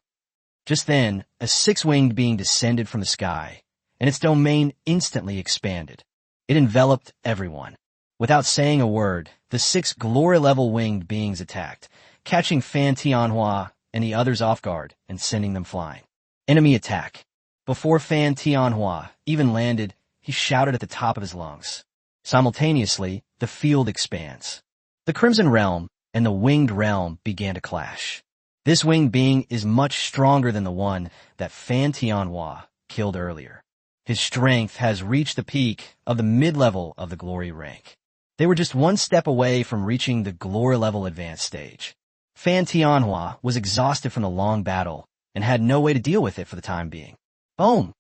Just then, a six-winged being descended from the sky, and its domain instantly expanded. It enveloped everyone. Without saying a word, the 6 glory-level winged beings attacked, catching Fan Tianhua and the others off guard and sending them flying. Enemy attack. Before Fan Tianhua even landed, he shouted at the top of his lungs. Simultaneously, the field expands. The Crimson Realm and the Winged Realm began to clash. This winged being is much stronger than the one that Fan Tianhua killed earlier. His strength has reached the peak of the mid-level of the Glory rank. They were just one step away from reaching the Glory level advanced stage. Fan Tianhua was exhausted from the long battle and had no way to deal with it for the time being. Boom!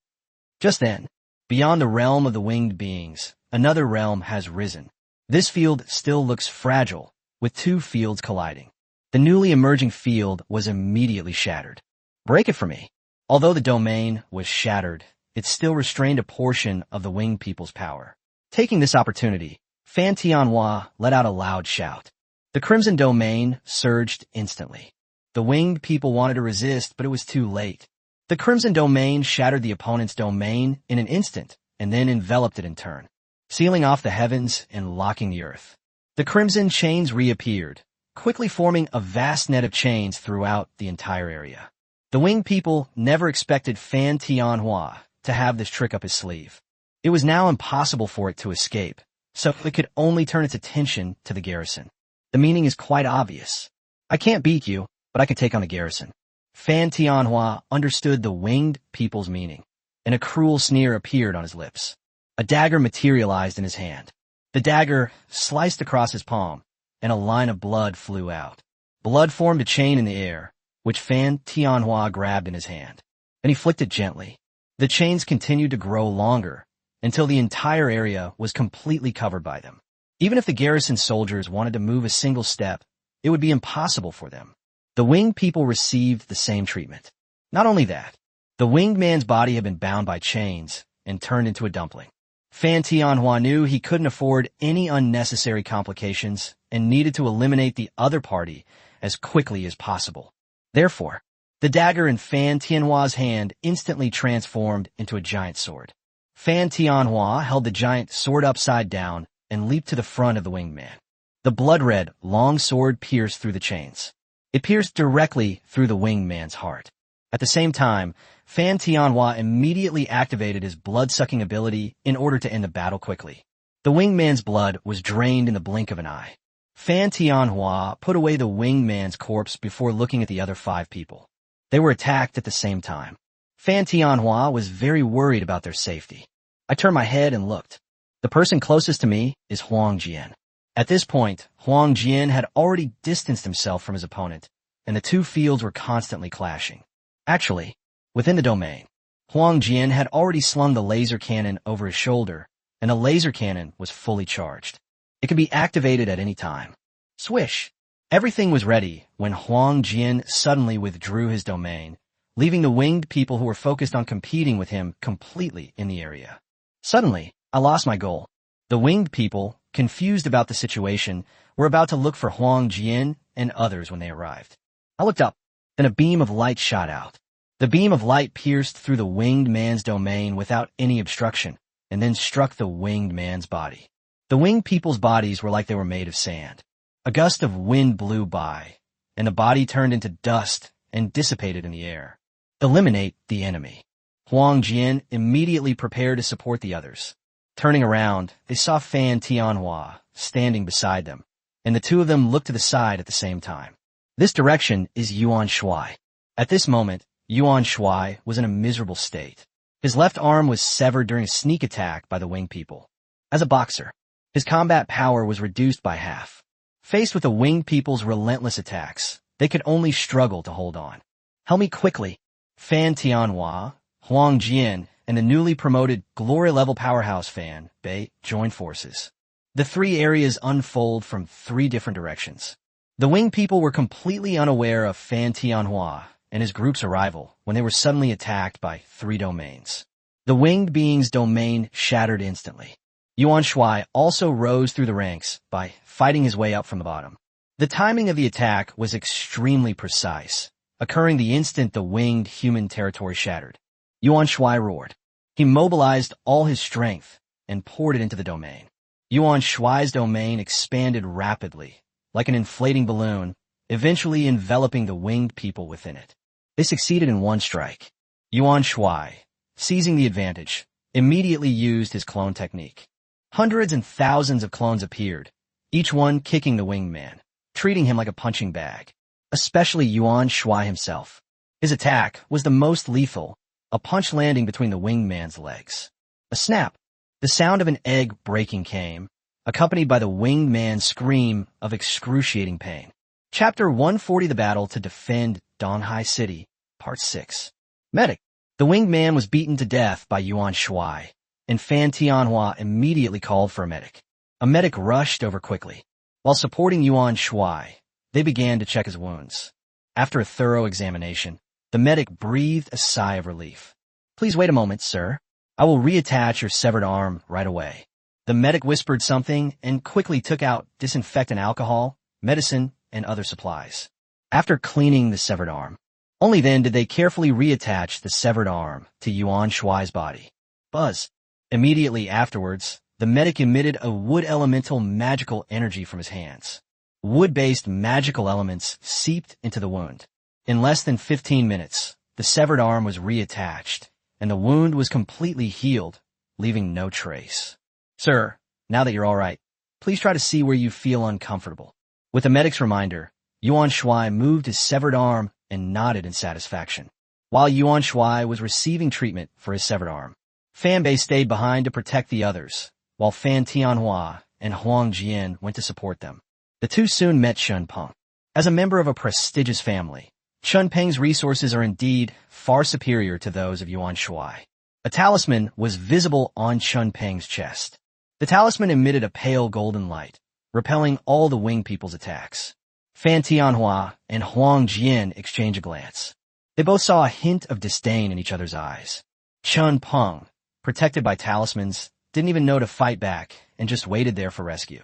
Just then, beyond the realm of the winged beings, another realm has risen. This field still looks fragile, with two fields colliding. The newly emerging field was immediately shattered. Break it for me. Although the domain was shattered, it still restrained a portion of the winged people's power. Taking this opportunity, Fan Tianhua let out a loud shout. The Crimson Domain surged instantly. The winged people wanted to resist, but it was too late. The Crimson Domain shattered the opponent's domain in an instant, and then enveloped it in turn, sealing off the heavens and locking the earth. The Crimson Chains reappeared, quickly forming a vast net of chains throughout the entire area. The winged people never expected Fan Tianhua to have this trick up his sleeve. It was now impossible for it to escape, so it could only turn its attention to the garrison. The meaning is quite obvious. I can't beat you, but I can take on the garrison. Fan Tianhua understood the winged people's meaning, and a cruel sneer appeared on his lips. A dagger materialized in his hand. The dagger sliced across his palm, and a line of blood flew out. Blood formed a chain in the air, which Fan Tianhua grabbed in his hand, and he flicked it gently. The chains continued to grow longer, until the entire area was completely covered by them. Even if the garrison soldiers wanted to move a single step, it would be impossible for them. The winged people received the same treatment. Not only that, the winged man's body had been bound by chains and turned into a dumpling. Fan Tianhua knew he couldn't afford any unnecessary complications and needed to eliminate the other party as quickly as possible. Therefore, the dagger in Fan Tianhua's hand instantly transformed into a giant sword. Fan Tianhua held the giant sword upside down and leaped to the front of the winged man. The blood-red, long sword pierced through the chains. It pierced directly through the winged man's heart. At the same time, Fan Tianhua immediately activated his blood-sucking ability in order to end the battle quickly. The winged man's blood was drained in the blink of an eye. Fan Tianhua put away the winged man's corpse before looking at the other 5 people. They were attacked at the same time. Fan Tianhua was very worried about their safety. I turned my head and looked. The person closest to me is Huang Jian. At this point, Huang Jian had already distanced himself from his opponent, and the two fields were constantly clashing. Actually, within the domain, Huang Jian had already slung the laser cannon over his shoulder, and the laser cannon was fully charged. It could be activated at any time. Swish! Everything was ready when Huang Jian suddenly withdrew his domain, leaving the winged people who were focused on competing with him completely in the area. Suddenly, I lost my goal. The winged people, confused about the situation, were about to look for Huang Jian and others when they arrived. I looked up, then a beam of light shot out. The beam of light pierced through the winged man's domain without any obstruction, and then struck the winged man's body. The winged people's bodies were like they were made of sand. A gust of wind blew by, and the body turned into dust and dissipated in the air. Eliminate the enemy. Huang Jian immediately prepared to support the others. Turning around, they saw Fan Tianhua standing beside them, and the two of them looked to the side at the same time. This direction is Yuan Shuai. At this moment, Yuan Shuai was in a miserable state. His left arm was severed during a sneak attack by the winged people. As a boxer, his combat power was reduced by half. Faced with the winged people's relentless attacks, they could only struggle to hold on. Help me quickly. Fan Tianhua, Huang Jian, and the newly promoted glory-level powerhouse Fan Bei joined forces. The 3 areas unfold from 3 different directions. The winged people were completely unaware of Fan Tianhua and his group's arrival when they were suddenly attacked by 3 domains. The winged being's domain shattered instantly. Yuan Shuai also rose through the ranks by fighting his way up from the bottom. The timing of the attack was extremely precise, occurring the instant the winged human territory shattered. Yuan Shuai roared. He mobilized all his strength and poured it into the domain. Yuan Shuai's domain expanded rapidly, like an inflating balloon, eventually enveloping the winged people within it. They succeeded in one strike. Yuan Shuai, seizing the advantage, immediately used his clone technique. Hundreds and thousands of clones appeared, each one kicking the winged man, treating him like a punching bag, especially Yuan Shuai himself. His attack was the most lethal, a punch landing between the winged man's legs. A snap. The sound of an egg breaking came, accompanied by the winged man's scream of excruciating pain. Chapter 140: The Battle to Defend Donghai City, Part 6. Medic. The winged man was beaten to death by Yuan Shuai, and Fan Tianhua immediately called for a medic. A medic rushed over quickly. While supporting Yuan Shuai, they began to check his wounds. After a thorough examination, the medic breathed a sigh of relief. "Please wait a moment, sir. I will reattach your severed arm right away." The medic whispered something and quickly took out disinfectant alcohol, medicine, and other supplies. After cleaning the severed arm, only then did they carefully reattach the severed arm to Yuan Shuai's body. Buzz. Immediately afterwards, the medic emitted a wood elemental magical energy from his hands. Wood-based magical elements seeped into the wound. In less than 15 minutes, the severed arm was reattached, and the wound was completely healed, leaving no trace. "Sir, now that you're all right, please try to see where you feel uncomfortable." With the medic's reminder, Yuan Shuai moved his severed arm and nodded in satisfaction. While Yuan Shuai was receiving treatment for his severed arm, Fan Bei stayed behind to protect the others, while Fan Tianhua and Huang Jian went to support them. The two soon met Chun Peng. As a member of a prestigious family, Chun Peng's resources are indeed far superior to those of Yuan Shuai. A talisman was visible on Chun Peng's chest. The talisman emitted a pale golden light, repelling all the winged people's attacks. Fan Tianhua and Huang Jian exchanged a glance. They both saw a hint of disdain in each other's eyes. Chun Peng, protected by talismans, didn't even know to fight back and just waited there for rescue.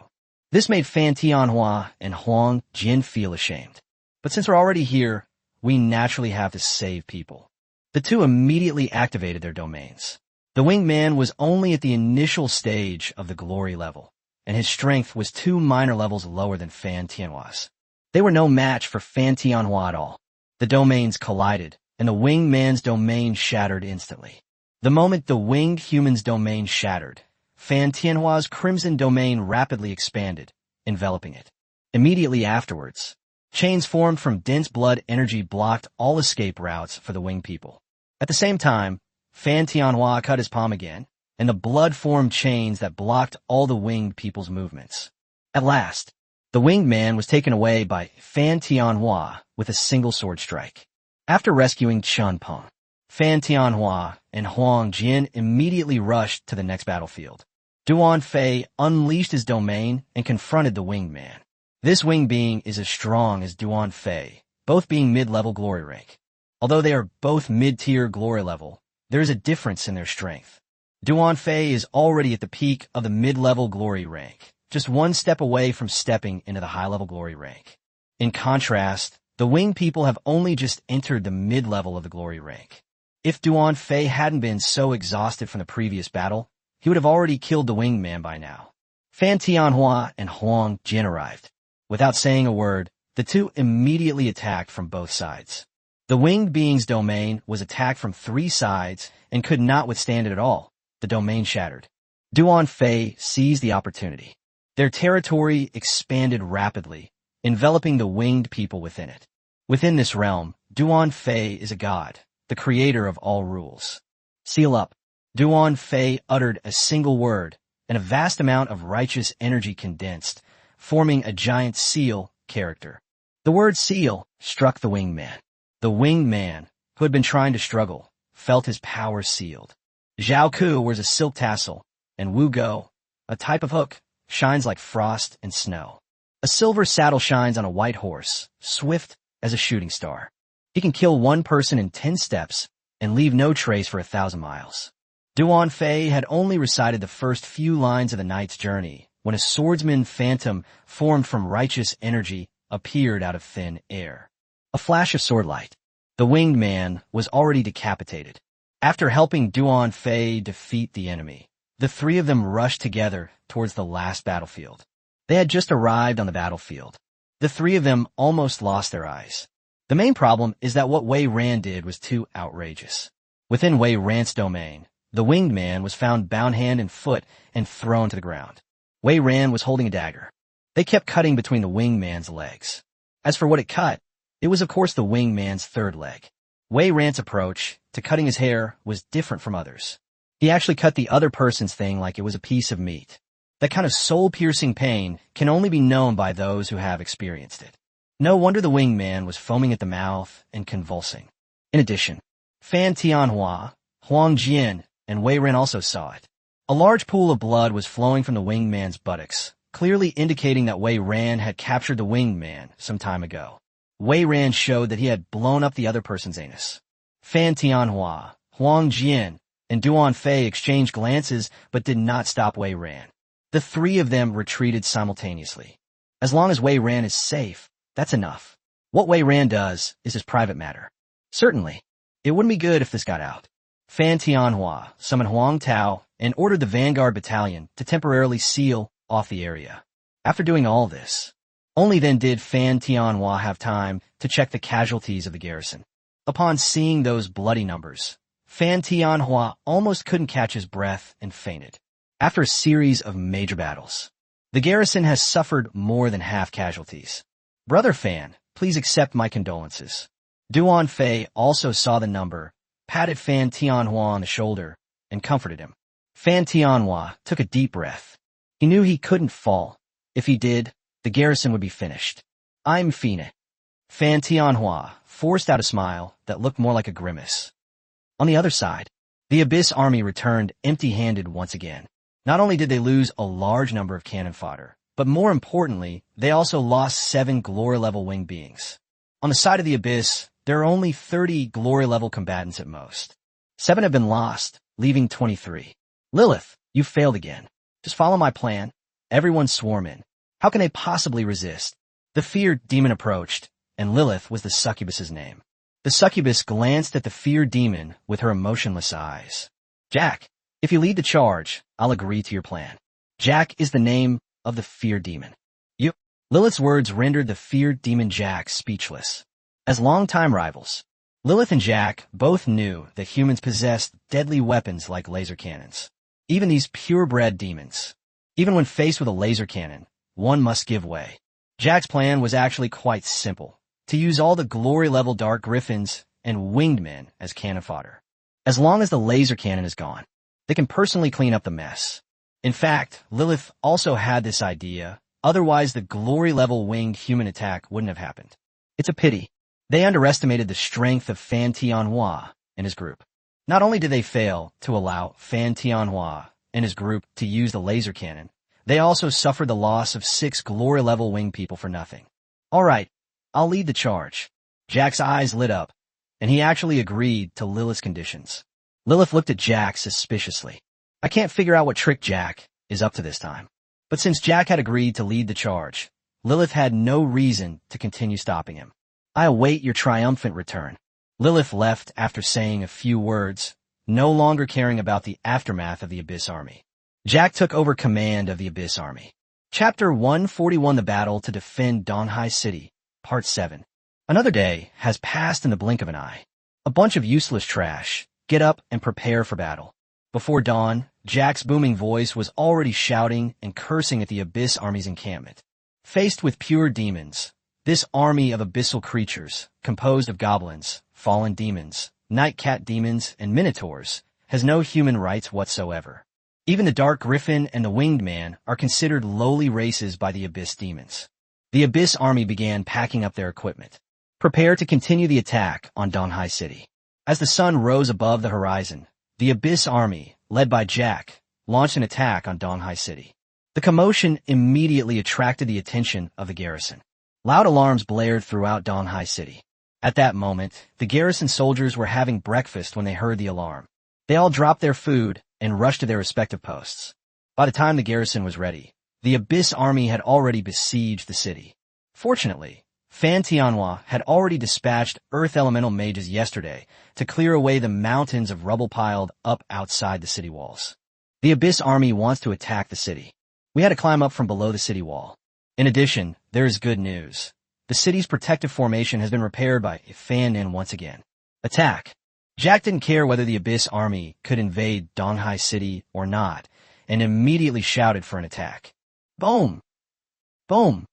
This made Fan Tianhua and Huang Jian feel ashamed. But since we're already here, we naturally have to save people. The two immediately activated their domains. The winged man was only at the initial stage of the glory level, and his strength was 2 minor levels lower than Fan Tianhua's. They were no match for Fan Tianhua at all. The domains collided, and the winged man's domain shattered instantly. The moment the winged human's domain shattered, Fan Tianhua's crimson domain rapidly expanded, enveloping it. Immediately afterwards, chains formed from dense blood energy blocked all escape routes for the winged people. At the same time, Fan Tianhua cut his palm again, and the blood formed chains that blocked all the winged people's movements. At last, the winged man was taken away by Fan Tianhua with a single sword strike. After rescuing Chun Peng, Fan Tianhua and Huang Jian immediately rushed to the next battlefield. Duan Fei unleashed his domain and confronted the winged man. This winged being is as strong as Duan Fei, both being mid-level glory rank. Although they are both mid-tier glory level, there is a difference in their strength. Duan Fei is already at the peak of the mid-level glory rank, just one step away from stepping into the high-level glory rank. In contrast, the winged people have only just entered the mid-level of the glory rank. If Duan Fei hadn't been so exhausted from the previous battle, he would have already killed the winged man by now. Fan Tianhua and Huang Jian arrived. Without saying a word, the two immediately attacked from both sides. The winged being's domain was attacked from 3 sides and could not withstand it at all. The domain shattered. Duan Fei seized the opportunity. Their territory expanded rapidly, enveloping the winged people within it. Within this realm, Duan Fei is a god, the creator of all rules. Seal up. Duan Fei uttered a single word, and a vast amount of righteous energy condensed, forming a giant seal character. The word seal struck the winged man. The winged man, who had been trying to struggle, felt his power sealed. Zhao Ku wears a silk tassel, and Wu Go, a type of hook, shines like frost and snow. A silver saddle shines on a white horse, swift as a shooting star. He can kill one person in 10 steps and leave no trace for 1,000 miles. Duan Fei had only recited the first few lines of the knight's journey when a swordsman phantom formed from righteous energy appeared out of thin air. A flash of sword light. The winged man was already decapitated. After helping Duan Fei defeat the enemy, the 3 of them rushed together towards the last battlefield. They had just arrived on the battlefield. The 3 of them almost lost their eyes. The main problem is that what Wei Ran did was too outrageous. Within Wei Ran's domain, The winged man was found bound hand and foot and thrown to the ground. Wei Ran was holding a dagger. They kept cutting between the winged man's legs. As for what it cut, it was of course the winged man's third leg. Wei Ran's approach to cutting his hair was different from others. He actually cut the other person's thing like it was a piece of meat. That kind of soul-piercing pain can only be known by those who have experienced it. No wonder the winged man was foaming at the mouth and convulsing. In addition, Fan Tianhua, Huang Jian, and Wei Ran also saw it. A large pool of blood was flowing from the winged man's buttocks, clearly indicating that Wei Ran had captured the winged man some time ago. Wei Ran showed that he had blown up the other person's anus. Fan Tianhua, Huang Jian, and Duan Fei exchanged glances but did not stop Wei Ran. The three of them retreated simultaneously. As long as Wei Ran is safe, that's enough. What Wei Ran does is his private matter. Certainly, it wouldn't be good if this got out. Fan Tianhua summoned Huang Tao and ordered the Vanguard Battalion to temporarily seal off the area. After doing all this, only then did Fan Tianhua have time to check the casualties of the garrison. Upon seeing those bloody numbers, Fan Tianhua almost couldn't catch his breath and fainted. After a series of major battles, the garrison has suffered more than half casualties. Brother Fan, please accept my condolences. Duan Fei also saw the number, patted Fan Tianhua on the shoulder, and comforted him. Fan Tianhua took a deep breath. He knew he couldn't fall. If he did, the garrison would be finished. I'm Fina. Fan Tianhua forced out a smile that looked more like a grimace. On the other side, the Abyss army returned empty-handed once again. Not only did they lose a large number of cannon fodder, but more importantly, they also lost 7 glory-level winged beings. On the side of the Abyss, there are only 30 glory-level combatants at most. 7 have been lost, leaving 23. Lilith, you failed again. Just follow my plan. Everyone swarm in. How can they possibly resist? The feared demon approached, and Lilith was the succubus's name. The succubus glanced at the feared demon with her emotionless eyes. Jack, if you lead the charge, I'll agree to your plan. Jack is the name of the feared demon. You. Lilith's words rendered the feared demon Jack speechless. As longtime rivals, Lilith and Jack both knew that humans possessed deadly weapons like laser cannons. Even these purebred demons. Even when faced with a laser cannon, one must give way. Jack's plan was actually quite simple, to use all the glory-level Dark Griffins and winged men as cannon fodder. As long as the laser cannon is gone, they can personally clean up the mess. In fact, Lilith also had this idea, otherwise the glory-level winged human attack wouldn't have happened. It's a pity. They underestimated the strength of Fan Tianhua and his group. Not only did they fail to allow Fan Tianhua and his group to use the laser cannon, they also suffered the loss of 6 glory-level winged people for nothing. All right, I'll lead the charge. Jack's eyes lit up, and he actually agreed to Lilith's conditions. Lilith looked at Jack suspiciously. I can't figure out what trick Jack is up to this time. But since Jack had agreed to lead the charge, Lilith had no reason to continue stopping him. I await your triumphant return. Lilith left after saying a few words, no longer caring about the aftermath of the Abyss army. Jack took over command of the Abyss army. Chapter 141, The Battle to Defend Donghai City, Part 7. Another day has passed in the blink of an eye. A bunch of useless trash. Get up and prepare for battle. Before dawn, Jack's booming voice was already shouting and cursing at the Abyss army's encampment. Faced with pure demons, this army of abyssal creatures, composed of goblins, fallen demons, night cat demons, and minotaurs, has no human rights whatsoever. Even the Dark Griffin and the Winged Man are considered lowly races by the Abyss demons. The Abyss army began packing up their equipment. Prepare to continue the attack on Donghai City. As the sun rose above the horizon, the Abyss army, led by Jack, launched an attack on Donghai City. The commotion immediately attracted the attention of the garrison. Loud alarms blared throughout Donghai City. At that moment, the garrison soldiers were having breakfast when they heard the alarm. They all dropped their food and rushed to their respective posts. By the time the garrison was ready, the Abyss army had already besieged the city. Fortunately, Fan Tianhua had already dispatched Earth Elemental mages yesterday to clear away the mountains of rubble piled up outside the city walls. The Abyss army wants to attack the city. We had to climb up from below the city wall. In addition, there is good news. The city's protective formation has been repaired by Fan Nin once again. Attack! Jack didn't care whether the Abyss army could invade Donghai City or not, and immediately shouted for an attack. Boom! Boom!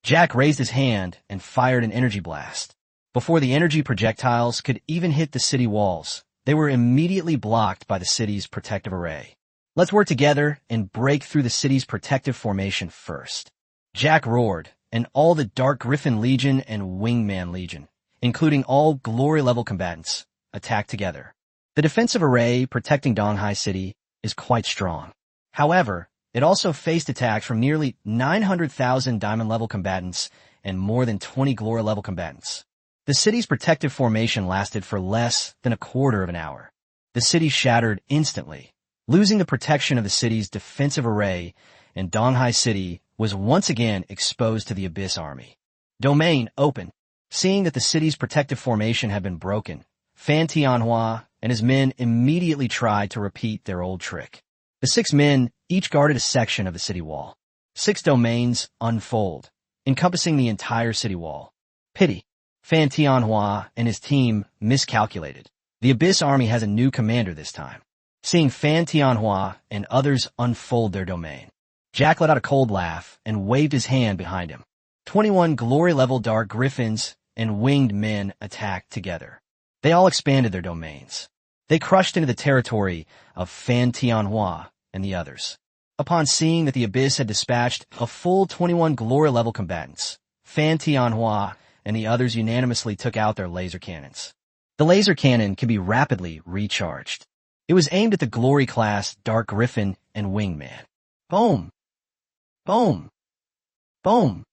Jack raised his hand and fired an energy blast. Before the energy projectiles could even hit the city walls, they were immediately blocked by the city's protective array. Let's work together and break through the city's protective formation first. Jack roared, and all the Dark Griffin Legion and Wingman Legion, including all glory-level combatants, attacked together. The defensive array protecting Donghai City is quite strong. However, it also faced attacks from nearly 900,000 diamond-level combatants and more than 20 glory-level combatants. The city's protective formation lasted for less than a quarter of an hour. The city shattered instantly, losing the protection of the city's defensive array, and Donghai City was once again exposed to the Abyss army. Domain open. Seeing that the city's protective formation had been broken, Fan Tianhua and his men immediately tried to repeat their old trick. The 6 men each guarded a section of the city wall. 6 domains unfold, encompassing the entire city wall. Pity. Fan Tianhua and his team miscalculated. The Abyss army has a new commander this time. Seeing Fan Tianhua and others unfold their domain, Jack let out a cold laugh and waved his hand behind him. 21 glory-level Dark Griffins and winged men attacked together. They all expanded their domains. They crushed into the territory of Fan Tianhua and the others. Upon seeing that the Abyss had dispatched a full 21 glory-level combatants, Fan Tianhua and the others unanimously took out their laser cannons. The laser cannon can be rapidly recharged. It was aimed at the glory-class Dark Griffin and Wingman. Boom! Boom! Boom!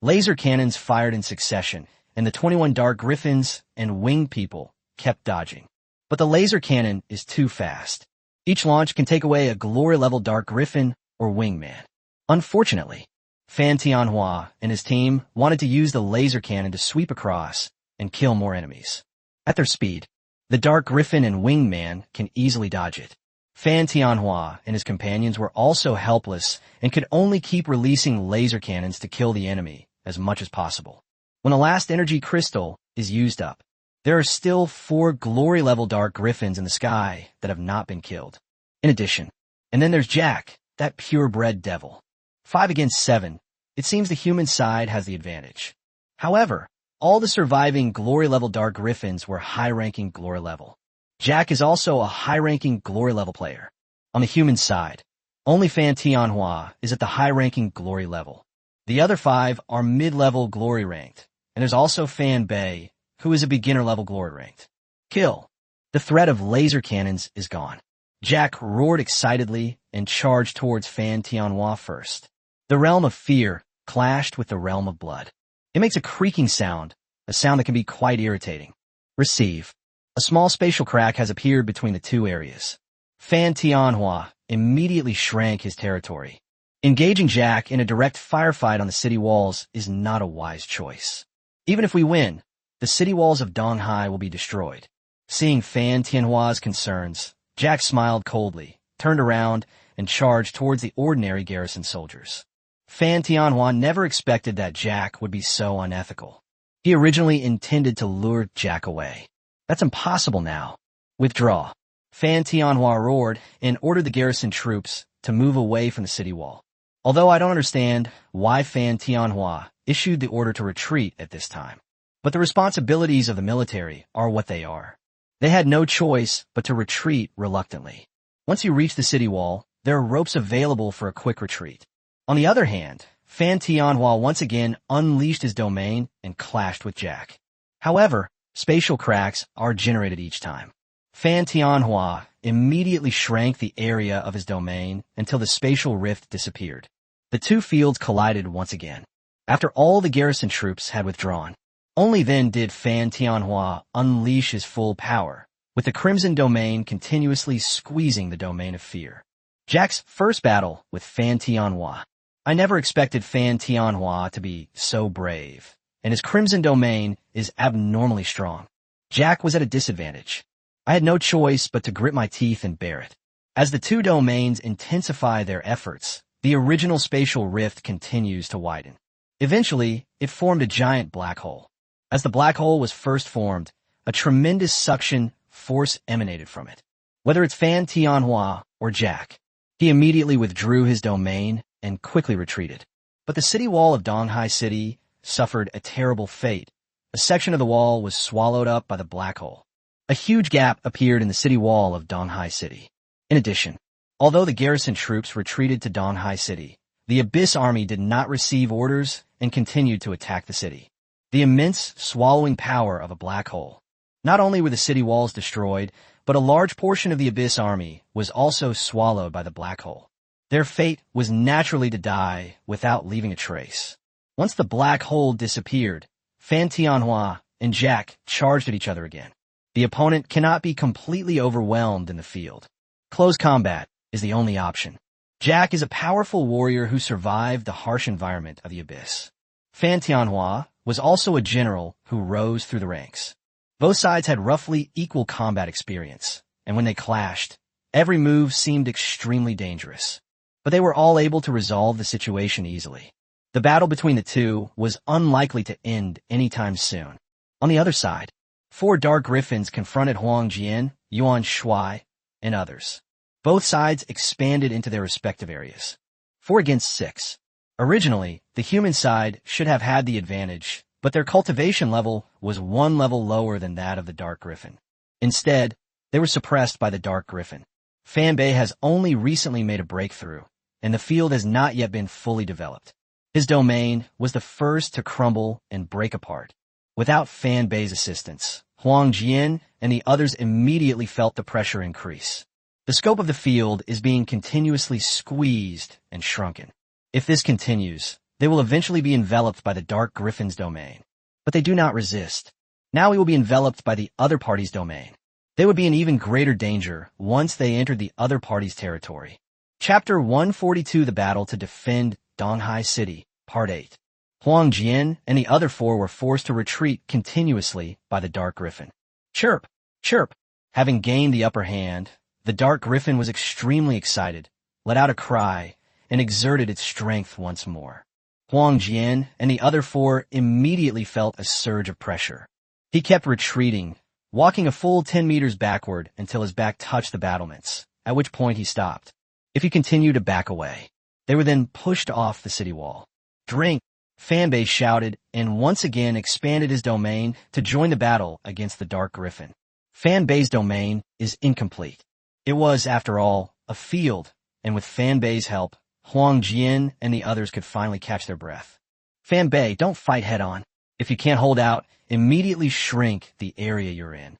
Laser cannons fired in succession, and the 21 Dark Griffins and Winged people kept dodging. But the laser cannon is too fast. Each launch can take away a glory-level Dark Griffin or Wingman. Unfortunately, Fan Tianhua and his team wanted to use the laser cannon to sweep across and kill more enemies. At their speed, the Dark Griffin and Wingman can easily dodge it. Fan Tianhua and his companions were also helpless and could only keep releasing laser cannons to kill the enemy as much as possible. When the last energy crystal is used up, there are still 4 glory-level Dark Griffins in the sky that have not been killed. In addition, and then there's Jack, that purebred devil. 5 against 7, it seems the human side has the advantage. However, all the surviving glory-level Dark Griffins were high-ranking glory-level. Jack is also a high-ranking glory-level player. On the human side, only Fan Tianhua is at the high-ranking glory level. The other 5 are mid-level glory ranked, and there's also Fan Bei, who is a beginner-level glory ranked. Kill. The threat of laser cannons is gone. Jack roared excitedly and charged towards Fan Tianhua first. The realm of fear clashed with the realm of blood. It makes a creaking sound, a sound that can be quite irritating. Receive. A small spatial crack has appeared between the 2 areas. Fan Tianhua immediately shrank his territory. Engaging Jack in a direct firefight on the city walls is not a wise choice. Even if we win, the city walls of Donghai will be destroyed. Seeing Fan Tianhua's concerns, Jack smiled coldly, turned around, and charged towards the ordinary garrison soldiers. Fan Tianhua never expected that Jack would be so unethical. He originally intended to lure Jack away. That's impossible now. Withdraw. Fan Tianhua roared and ordered the garrison troops to move away from the city wall. Although I don't understand why Fan Tianhua issued the order to retreat at this time. But the responsibilities of the military are what they are. They had no choice but to retreat reluctantly. Once you reach the city wall, there are ropes available for a quick retreat. On the other hand, Fan Tianhua once again unleashed his domain and clashed with Jack. However, spatial cracks are generated each time. Fan Tianhua immediately shrank the area of his domain until the spatial rift disappeared. The 2 fields collided once again. After all the garrison troops had withdrawn, only then did Fan Tianhua unleash his full power, with the Crimson Domain continuously squeezing the Domain of Fear. Jack's first battle with Fan Tianhua. I never expected Fan Tianhua to be so brave, and his Crimson Domain is abnormally strong. Jack was at a disadvantage. I had no choice but to grit my teeth and bear it. As the 2 domains intensify their efforts, the original spatial rift continues to widen. Eventually, it formed a giant black hole. As the black hole was first formed, a tremendous suction force emanated from it. Whether it's Fan Tianhua or Jack, he immediately withdrew his domain and quickly retreated. But the city wall of Donghai City suffered a terrible fate. A section of the wall was swallowed up by the black hole. A huge gap appeared in the city wall of Donghai City. In addition, although the garrison troops retreated to Donghai City, the Abyss Army did not receive orders and continued to attack the city. The immense swallowing power of a black hole. Not only were the city walls destroyed, but a large portion of the Abyss Army was also swallowed by the black hole. Their fate was naturally to die without leaving a trace. Once the black hole disappeared, Fan Tianhua and Jack charged at each other again. The opponent cannot be completely overwhelmed in the field. Close combat is the only option. Jack is a powerful warrior who survived the harsh environment of the Abyss. Fan Tianhua was also a general who rose through the ranks. Both sides had roughly equal combat experience, and when they clashed, every move seemed extremely dangerous. But they were all able to resolve the situation easily. The battle between the two was unlikely to end anytime soon. On the other side, 4 Dark Griffins confronted Huang Jian, Yuan Shuai, and others. Both sides expanded into their respective areas. 4 against 6. Originally, the human side should have had the advantage, but their cultivation level was 1 level lower than that of the Dark Griffin. Instead, they were suppressed by the Dark Griffin. Fan Bei has only recently made a breakthrough, and the field has not yet been fully developed. His domain was the first to crumble and break apart. Without Fan Bei's assistance, Huang Jian and the others immediately felt the pressure increase. The scope of the field is being continuously squeezed and shrunken. If this continues, they will eventually be enveloped by the Dark Griffin's domain. But they do not resist. Now he will be enveloped by the other party's domain. They would be in even greater danger once they entered the other party's territory. Chapter 142, The Battle to Defend Donghai City, Part 8. Huang Jian and the other 4 were forced to retreat continuously by the Dark Griffin. Chirp! Chirp! Having gained the upper hand, the Dark Griffin was extremely excited, let out a cry, and exerted its strength once more. Huang Jian and the other 4 immediately felt a surge of pressure. He kept retreating, walking a full 10 meters backward until his back touched the battlements, at which point he stopped. If he continued to back away, they were then pushed off the city wall. Drink! Fan Bei shouted and once again expanded his domain to join the battle against the Dark Griffin. Fan Bei's domain is incomplete. It was, after all, a field, and with Fan Bei's help, Huang Jian and the others could finally catch their breath. Fan Bei, don't fight head-on. If you can't hold out, immediately shrink the area you're in.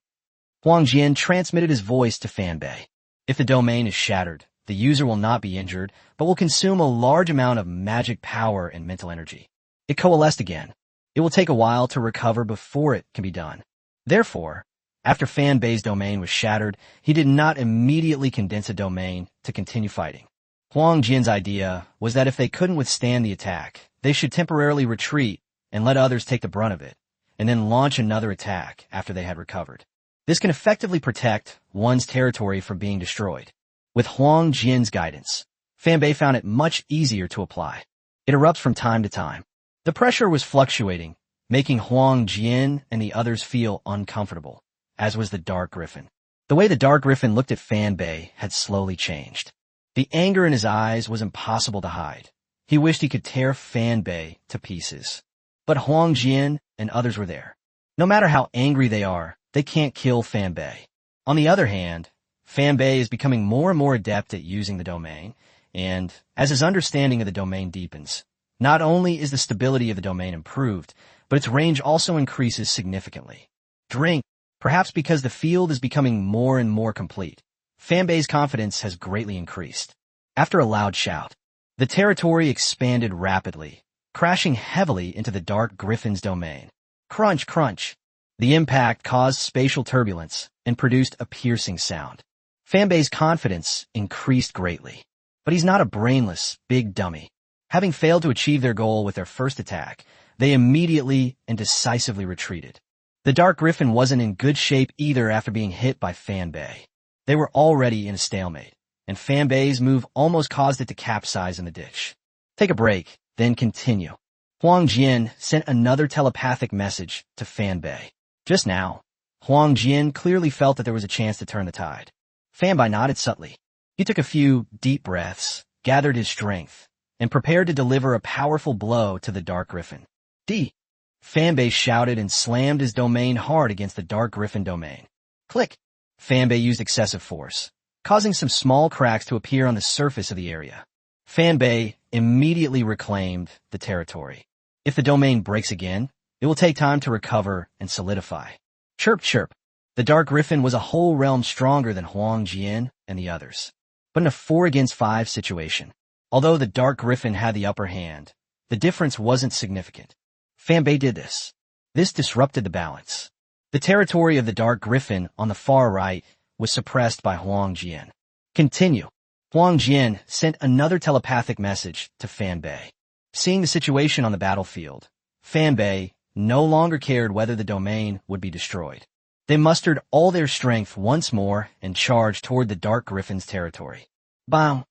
Huang Jian transmitted his voice to Fan Bei. If the domain is shattered, the user will not be injured, but will consume a large amount of magic power and mental energy. It coalesced again. It will take a while to recover before it can be done. Therefore, after Fan Bei's domain was shattered, he did not immediately condense a domain to continue fighting. Huang Jian's idea was that if they couldn't withstand the attack, they should temporarily retreat and let others take the brunt of it, and then launch another attack after they had recovered. This can effectively protect one's territory from being destroyed. With Huang Jian's guidance, Fan Bei found it much easier to apply. It erupts from time to time. The pressure was fluctuating, making Huang Jian and the others feel uncomfortable, as was the Dark Griffin. The way the Dark Griffin looked at Fan Bei had slowly changed. The anger in his eyes was impossible to hide. He wished he could tear Fan Bei to pieces. But Huang Jian and others were there. No matter how angry they are, they can't kill Fan Bei. On the other hand, Fan Bei is becoming more and more adept at using the domain, and as his understanding of the domain deepens, not only is the stability of the domain improved, but its range also increases significantly. Drink, perhaps because the field is becoming more and more complete. Fan Bei's confidence has greatly increased. After a loud shout, the territory expanded rapidly, crashing heavily into the Dark Griffin's domain. Crunch, crunch. The impact caused spatial turbulence and produced a piercing sound. Fan Bei's confidence increased greatly. But he's not a brainless, big dummy. Having failed to achieve their goal with their first attack, they immediately and decisively retreated. The Dark Griffin wasn't in good shape either after being hit by Fan Bei. They were already in a stalemate, and Fan Bei's move almost caused it to capsize in the ditch. Take a break, then continue. Huang Jian sent another telepathic message to Fan Bei. Just now, Huang Jian clearly felt that there was a chance to turn the tide. Fanbei nodded subtly. He took a few deep breaths, gathered his strength, and prepared to deliver a powerful blow to the Dark Griffin. D. Fanbei shouted and slammed his domain hard against the Dark Griffin domain. Click! Fanbei used excessive force, causing some small cracks to appear on the surface of the area. Fanbei immediately reclaimed the territory. If the domain breaks again, it will take time to recover and solidify. Chirp chirp. The Dark Griffin was a whole realm stronger than Huang Jian and the others. But in a 4-against-5 situation, although the Dark Griffin had the upper hand, the difference wasn't significant. Fanbei did this. This disrupted the balance. The territory of the Dark Griffin on the far right was suppressed by Huang Jian. Continue. Huang Jian sent another telepathic message to Fanbei. Seeing the situation on the battlefield, Fanbei no longer cared whether the domain would be destroyed. They mustered all their strength once more and charged toward the Dark Griffin's territory. Bam!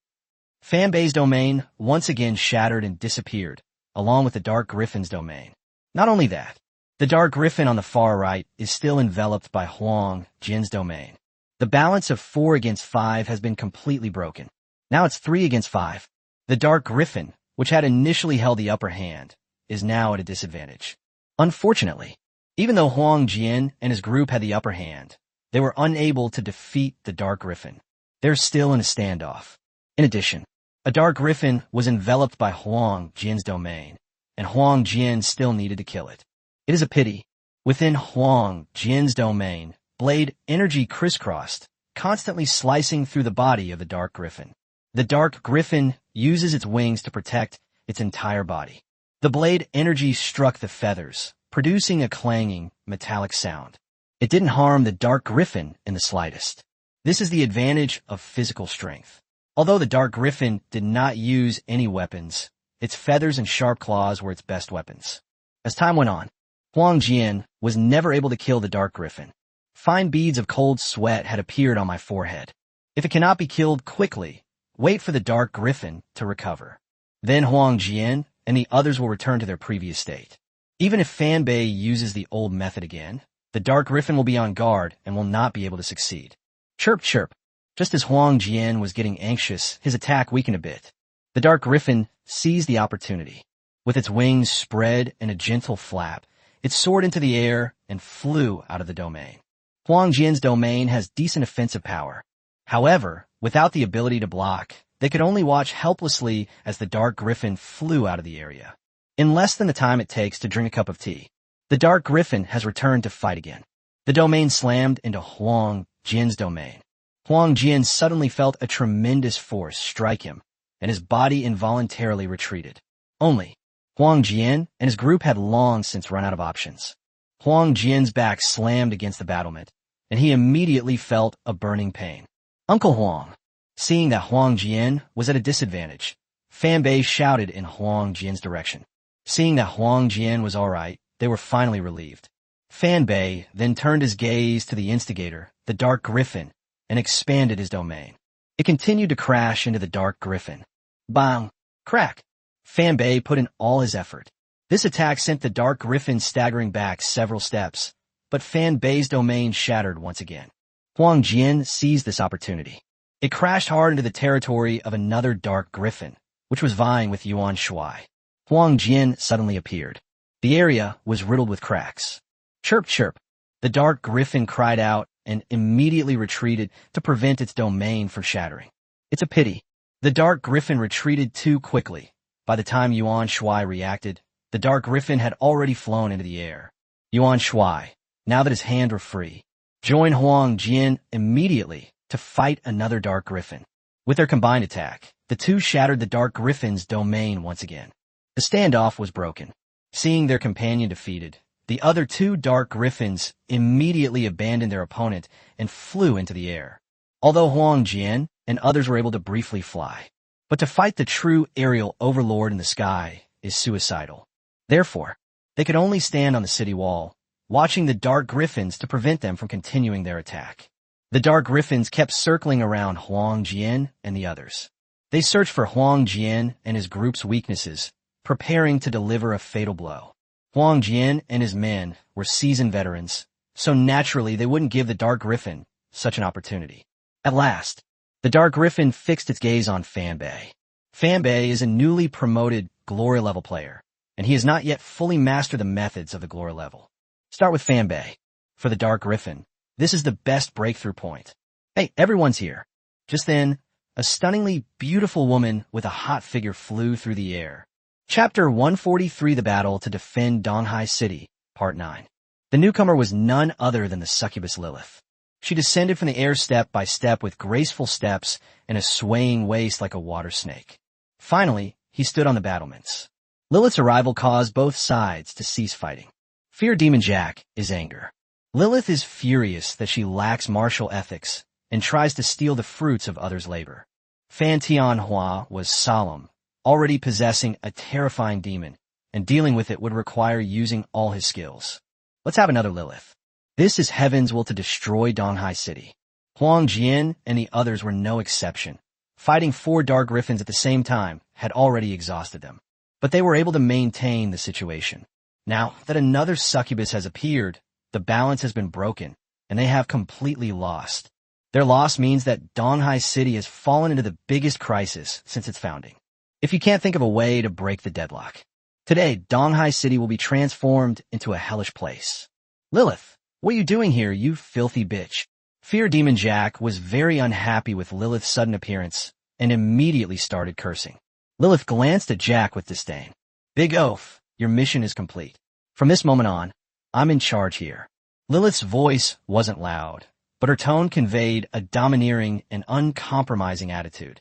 Fanbei's domain once again shattered and disappeared, along with the Dark Griffin's domain. Not only that, the Dark Griffin on the far right is still enveloped by Huang Jian's domain. The balance of 4-against-5 has been completely broken. Now it's 3-against-5. The Dark Griffin, which had initially held the upper hand, is now at a disadvantage. Unfortunately, even though Huang Jian and his group had the upper hand, they were unable to defeat the Dark Griffin. They're still in a standoff. In addition, a Dark Griffin was enveloped by Huang Jian's domain, and Huang Jian still needed to kill it. It is a pity. Within Huang Jian's domain, blade energy crisscrossed, constantly slicing through the body of the Dark Griffin. The Dark Griffin uses its wings to protect its entire body. The blade energy struck the feathers, producing a clanging, metallic sound. It didn't harm the Dark Griffin in the slightest. This is the advantage of physical strength. Although the Dark Griffin did not use any weapons, its feathers and sharp claws were its best weapons. As time went on, Huang Jian was never able to kill the Dark Griffin. Fine beads of cold sweat had appeared on my forehead. If it cannot be killed quickly, wait for the Dark Griffin to recover. Then Huang Jian and the others will return to their previous state. Even if Fanbei uses the old method again, the Dark Griffin will be on guard and will not be able to succeed. Chirp chirp. Just as Huang Jian was getting anxious, his attack weakened a bit. The Dark Griffin seized the opportunity. With its wings spread and a gentle flap, it soared into the air and flew out of the domain. Huang Jian's domain has decent offensive power. However, without the ability to block, they could only watch helplessly as the Dark Griffin flew out of the area. In less than the time it takes to drink a cup of tea, the Dark Griffin has returned to fight again. The domain slammed into Huang Jian's domain. Huang Jian suddenly felt a tremendous force strike him, and his body involuntarily retreated. Only, Huang Jian and his group had long since run out of options. Huang Jian's back slammed against the battlement, and he immediately felt a burning pain. Uncle Huang. Seeing that Huang Jian was at a disadvantage, Fanbei shouted in Huang Jian's direction. Seeing that Huang Jian was all right, they were finally relieved. Fanbei then turned his gaze to the instigator, the Dark Griffin, and expanded his domain. It continued to crash into the Dark Griffin. Bang! Crack! Fanbei put in all his effort. This attack sent the Dark Griffin staggering back several steps, but Fanbei's domain shattered once again. Huang Jian seized this opportunity. It crashed hard into the territory of another Dark Griffin, which was vying with Yuan Shuai. Huang Jian suddenly appeared. The area was riddled with cracks. Chirp chirp. The Dark Griffin cried out and immediately retreated to prevent its domain from shattering. It's a pity. The Dark Griffin retreated too quickly. By the time Yuan Shuai reacted, the Dark Griffin had already flown into the air. Yuan Shuai, now that his hands were free, joined Huang Jian immediately to fight another Dark Griffin. With their combined attack, the two shattered the Dark Griffin's domain once again. The standoff was broken. Seeing their companion defeated, the other two Dark Griffins immediately abandoned their opponent and flew into the air. Although Huang Jian and others were able to briefly fly, but to fight the true aerial overlord in the sky is suicidal. Therefore, they could only stand on the city wall, watching the Dark Griffins to prevent them from continuing their attack. The Dark Griffins kept circling around Huang Jian and the others. They searched for Huang Jian and his group's weaknesses, preparing to deliver a fatal blow. Huang Jian and his men were seasoned veterans, so naturally they wouldn't give the Dark Griffin such an opportunity. At last, the Dark Griffin fixed its gaze on Fanbei. Fanbei is a newly promoted Glory level player, and he has not yet fully mastered the methods of the Glory level. Start with Fanbei. For the Dark Griffin, this is the best breakthrough point. Hey, everyone's here. Just then, a stunningly beautiful woman with a hot figure flew through the air. Chapter 143, The Battle to Defend Donghai City, Part 9. The newcomer was none other than the succubus Lilith. She descended from the air step by step with graceful steps and a swaying waist like a water snake. Finally, he stood on the battlements. Lilith's arrival caused both sides to cease fighting. Fear Demon Jack is anger. Lilith is furious that she lacks martial ethics and tries to steal the fruits of others' labor. Fan Tianhua was solemn, already possessing a terrifying demon, and dealing with it would require using all his skills. Let's have another Lilith. This is Heaven's will to destroy Donghai City. Huang Jian and the others were no exception. Fighting 4 Dark Griffins at the same time had already exhausted them. But they were able to maintain the situation. Now that another succubus has appeared, the balance has been broken, and they have completely lost. Their loss means that Donghai City has fallen into the biggest crisis since its founding. If you can't think of a way to break the deadlock, today Donghai City will be transformed into a hellish place. Lilith, what are you doing here, you filthy bitch? Fear Demon Jack was very unhappy with Lilith's sudden appearance and immediately started cursing. Lilith glanced at Jack with disdain. Big oaf, your mission is complete. From this moment on, I'm in charge here. Lilith's voice wasn't loud, but her tone conveyed a domineering and uncompromising attitude.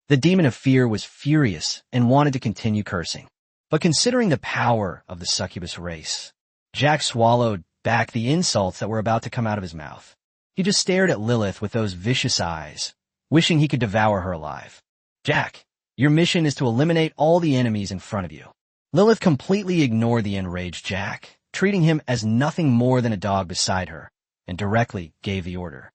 The demon of fear was furious and wanted to continue cursing. But considering the power of the succubus race, Jack swallowed back the insults that were about to come out of his mouth. He just stared at Lilith with those vicious eyes, wishing he could devour her alive. Jack, your mission is to eliminate all the enemies in front of you. Lilith completely ignored the enraged Jack, treating him as nothing more than a dog beside her, and directly gave the order.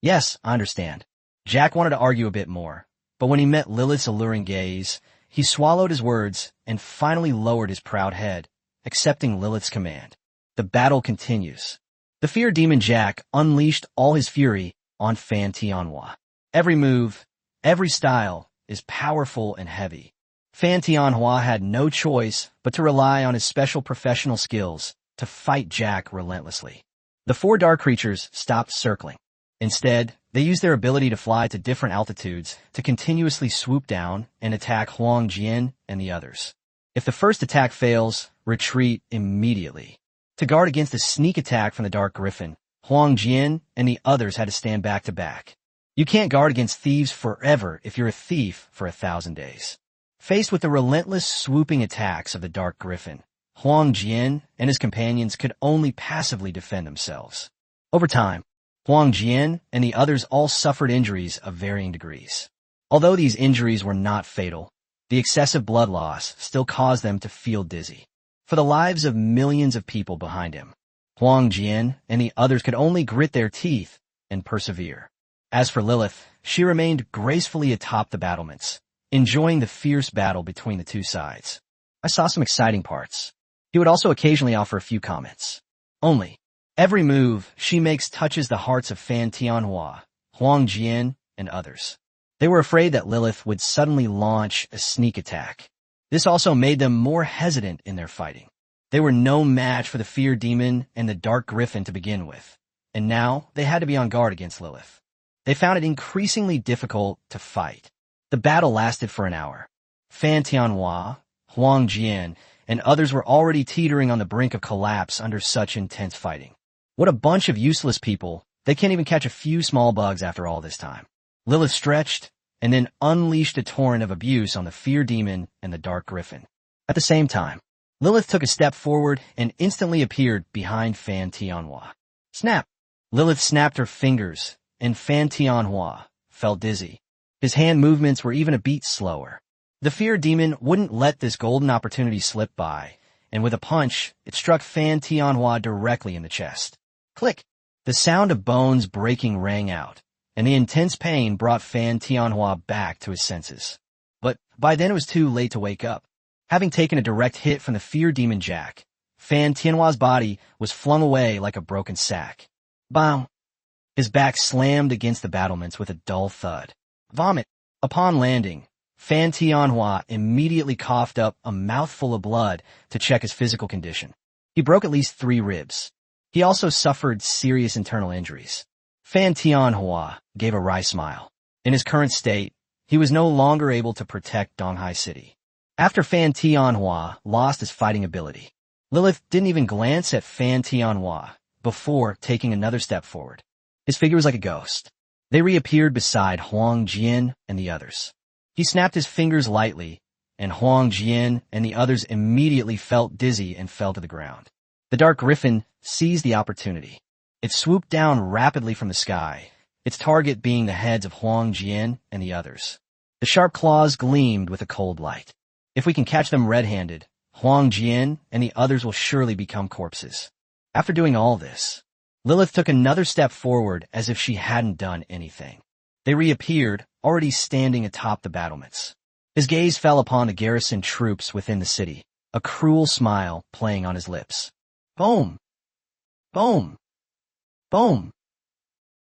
Yes, I understand. Jack wanted to argue a bit more, but when he met Lilith's alluring gaze, he swallowed his words and finally lowered his proud head, accepting Lilith's command. The battle continues. The Fear Demon Jack unleashed all his fury on Fan Tianhua. Every move, every style is powerful and heavy. Fan Tianhua had no choice but to rely on his special professional skills to fight Jack relentlessly. The 4 dark creatures stopped circling. Instead, they used their ability to fly to different altitudes to continuously swoop down and attack Huang Jian and the others. If the first attack fails, retreat immediately. To guard against a sneak attack from the Dark Griffin, Huang Jian and the others had to stand back to back. You can't guard against thieves forever if you're a thief for 1,000 days. Faced with the relentless swooping attacks of the Dark Griffin, Huang Jian and his companions could only passively defend themselves. Over time, Huang Jian and the others all suffered injuries of varying degrees. Although these injuries were not fatal, the excessive blood loss still caused them to feel dizzy. For the lives of millions of people behind him, Huang Jian and the others could only grit their teeth and persevere. As for Lilith, she remained gracefully atop the battlements, enjoying the fierce battle between the two sides. I saw some exciting parts. He would also occasionally offer a few comments. Only, every move she makes touches the hearts of Fan Tianhua, Huang Jian, and others. They were afraid that Lilith would suddenly launch a sneak attack. This also made them more hesitant in their fighting. They were no match for the Fear Demon and the Dark Griffin to begin with, and now they had to be on guard against Lilith. They found it increasingly difficult to fight. The battle lasted for an hour. Fan Tianhua, Huang Jian, and others were already teetering on the brink of collapse under such intense fighting. What a bunch of useless people. They can't even catch a few small bugs after all this time. Lilith stretched and then unleashed a torrent of abuse on the Fear Demon and the Dark Griffin. At the same time, Lilith took a step forward and instantly appeared behind Fan Tianhua. Snap! Lilith snapped her fingers, and Fan Tianhua felt dizzy. His hand movements were even a beat slower. The Fear Demon wouldn't let this golden opportunity slip by, and with a punch, it struck Fan Tianhua directly in the chest. Click! The sound of bones breaking rang out, and the intense pain brought Fan Tianhua back to his senses. But by then it was too late to wake up. Having taken a direct hit from the Fear Demon Jack, Fan Tianhua's body was flung away like a broken sack. Bam! His back slammed against the battlements with a dull thud. Vomit! Upon landing, Fan Tianhua immediately coughed up a mouthful of blood to check his physical condition. He broke at least 3 ribs. He also suffered serious internal injuries. Fan Tianhua gave a wry smile. In his current state, he was no longer able to protect Donghai City. After Fan Tianhua lost his fighting ability, Lilith didn't even glance at Fan Tianhua before taking another step forward. His figure was like a ghost. They reappeared beside Huang Jian and the others. He snapped his fingers lightly, and Huang Jian and the others immediately felt dizzy and fell to the ground. The Dark Griffin seized the opportunity. It swooped down rapidly from the sky, its target being the heads of Huang Jian and the others. The sharp claws gleamed with a cold light. If we can catch them red-handed, Huang Jian and the others will surely become corpses. After doing all this, Lilith took another step forward as if she hadn't done anything. They reappeared, already standing atop the battlements. His gaze fell upon the garrison troops within the city, a cruel smile playing on his lips. Boom! Boom! Boom!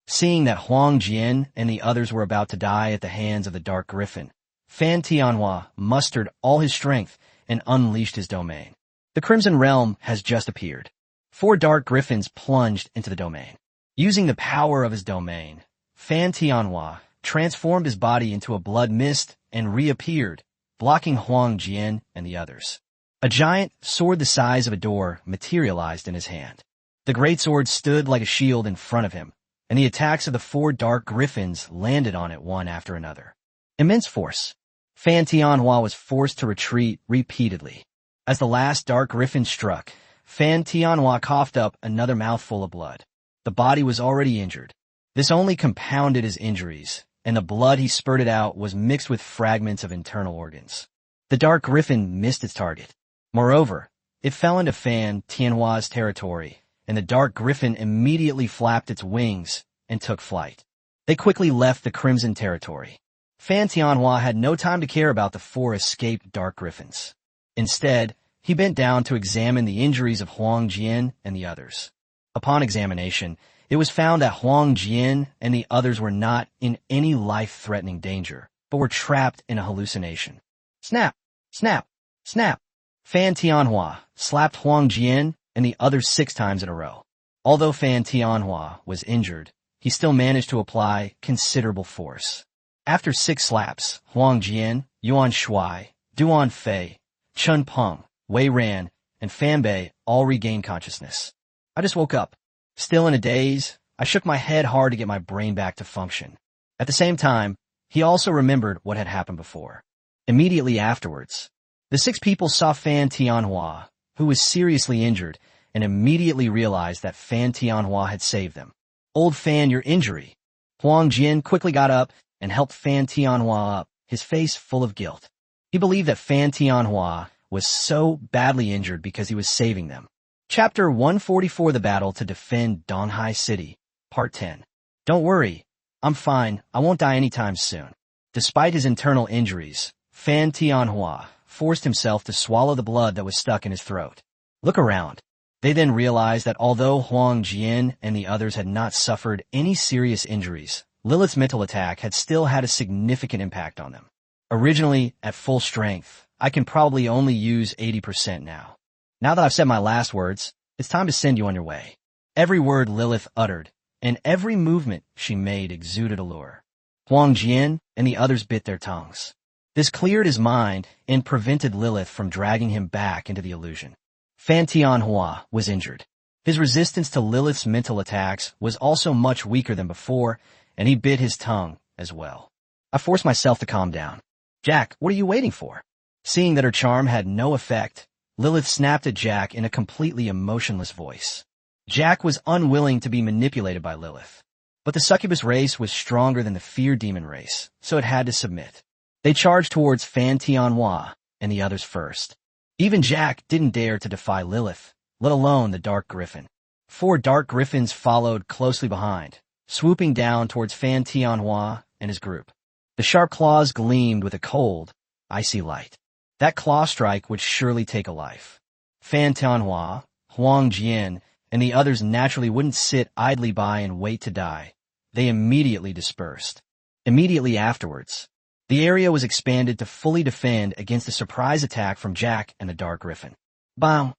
Seeing that Huang Jian and the others were about to die at the hands of the Dark Griffin, Fan Tianhua mustered all his strength and unleashed his domain. The Crimson Realm has just appeared. 4 Dark Griffins plunged into the domain. Using the power of his domain, Fan Tianhua transformed his body into a blood mist and reappeared, blocking Huang Jian and the others. A giant sword the size of a door materialized in his hand. The great sword stood like a shield in front of him, and the attacks of the 4 Dark Griffins landed on it one after another. Immense force. Fan Tianhua was forced to retreat repeatedly. As the last Dark Griffin struck, Fan Tianhua coughed up another mouthful of blood. The body was already injured. This only compounded his injuries, and the blood he spurted out was mixed with fragments of internal organs. The Dark Griffin missed its target. Moreover, it fell into Fan Tianhua's territory, and the Dark Griffin immediately flapped its wings and took flight. They quickly left the Crimson territory. Fan Tianhua had no time to care about the 4 escaped Dark Griffins. Instead, he bent down to examine the injuries of Huang Jian and the others. Upon examination, it was found that Huang Jian and the others were not in any life-threatening danger, but were trapped in a hallucination. Snap! Snap! Snap! Fan Tianhua slapped Huang Jian and the others 6 times in a row. Although Fan Tianhua was injured, he still managed to apply considerable force. After 6 slaps, Huang Jian, Yuan Shuai, Duan Fei, Chun Peng, Wei Ran, and Fan Bei all regained consciousness. I just woke up. Still in a daze, I shook my head hard to get my brain back to function. At the same time, he also remembered what had happened before. Immediately afterwards, the 6 people saw Fan Tianhua, who was seriously injured, and immediately realized that Fan Tianhua had saved them. Old Fan, your injury. Huang Jian quickly got up and helped Fan Tianhua up, his face full of guilt. He believed that Fan Tianhua was so badly injured because he was saving them. Chapter 144, The Battle to Defend Donghai City, Part 10. Don't worry, I'm fine, I won't die anytime soon. Despite his internal injuries, Fan Tianhua forced himself to swallow the blood that was stuck in his throat. Look around. They then realized that although Huang Jian and the others had not suffered any serious injuries, Lilith's mental attack had still had a significant impact on them. Originally, at full strength, I can probably only use 80% now. Now that I've said my last words, it's time to send you on your way. Every word Lilith uttered, and every movement she made exuded allure. Huang Jian and the others bit their tongues. This cleared his mind and prevented Lilith from dragging him back into the illusion. Fan Tianhua was injured. His resistance to Lilith's mental attacks was also much weaker than before, and he bit his tongue as well. I forced myself to calm down. Jack, what are you waiting for? Seeing that her charm had no effect, Lilith snapped at Jack in a completely emotionless voice. Jack was unwilling to be manipulated by Lilith. But the succubus race was stronger than the fear demon race, so it had to submit. They charged towards Fan Tianhua and the others first. Even Jack didn't dare to defy Lilith, let alone the Dark Griffin. 4 Dark Griffins followed closely behind, swooping down towards Fan Tianhua and his group. The sharp claws gleamed with a cold, icy light. That claw strike would surely take a life. Fan Tianhua, Huang Jian, and the others naturally wouldn't sit idly by and wait to die. They immediately dispersed. Immediately afterwards, the area was expanded to fully defend against a surprise attack from Jack and the Dark Griffin. Bam!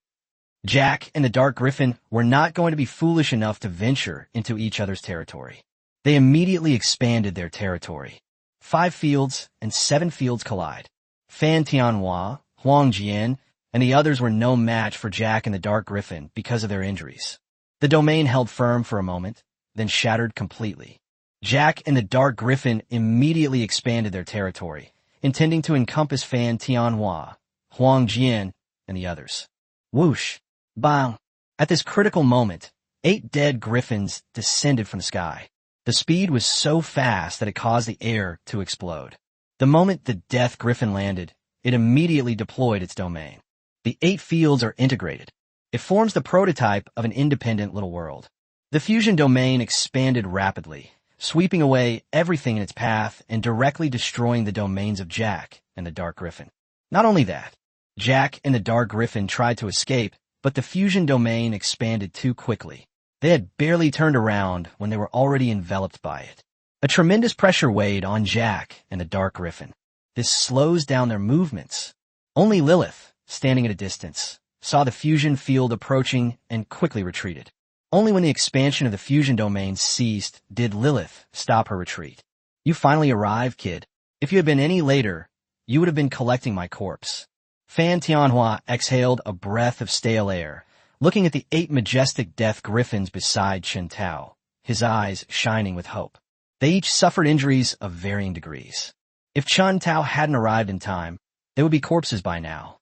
Jack and the Dark Griffin were not going to be foolish enough to venture into each other's territory. They immediately expanded their territory. 5 fields and 7 fields collide. Fan Tianhua, Huang Jian, and the others were no match for Jack and the Dark Griffin because of their injuries. The domain held firm for a moment, then shattered completely. Jack and the Dark Griffin immediately expanded their territory, intending to encompass Fan Tianhua, Huang Jian, and the others. Whoosh! Bang! At this critical moment, 8 dead griffins descended from the sky. The speed was so fast that it caused the air to explode. The moment the Death Griffin landed, it immediately deployed its domain. The 8 fields are integrated. It forms the prototype of an independent little world. The fusion domain expanded rapidly, sweeping away everything in its path and directly destroying the domains of Jack and the Dark Griffin. Not only that, Jack and the Dark Griffin tried to escape, but the fusion domain expanded too quickly. They had barely turned around when they were already enveloped by it. A tremendous pressure weighed on Jack and the Dark Griffin. This slows down their movements. Only Lilith, standing at a distance, saw the fusion field approaching and quickly retreated. Only when the expansion of the fusion domain ceased did Lilith stop her retreat. You finally arrived, kid. If you had been any later, you would have been collecting my corpse. Fan Tianhua exhaled a breath of stale air, looking at the 8 majestic death griffins beside Chen Tao, his eyes shining with hope. They each suffered injuries of varying degrees. If Chen Tao hadn't arrived in time, they would be corpses by now.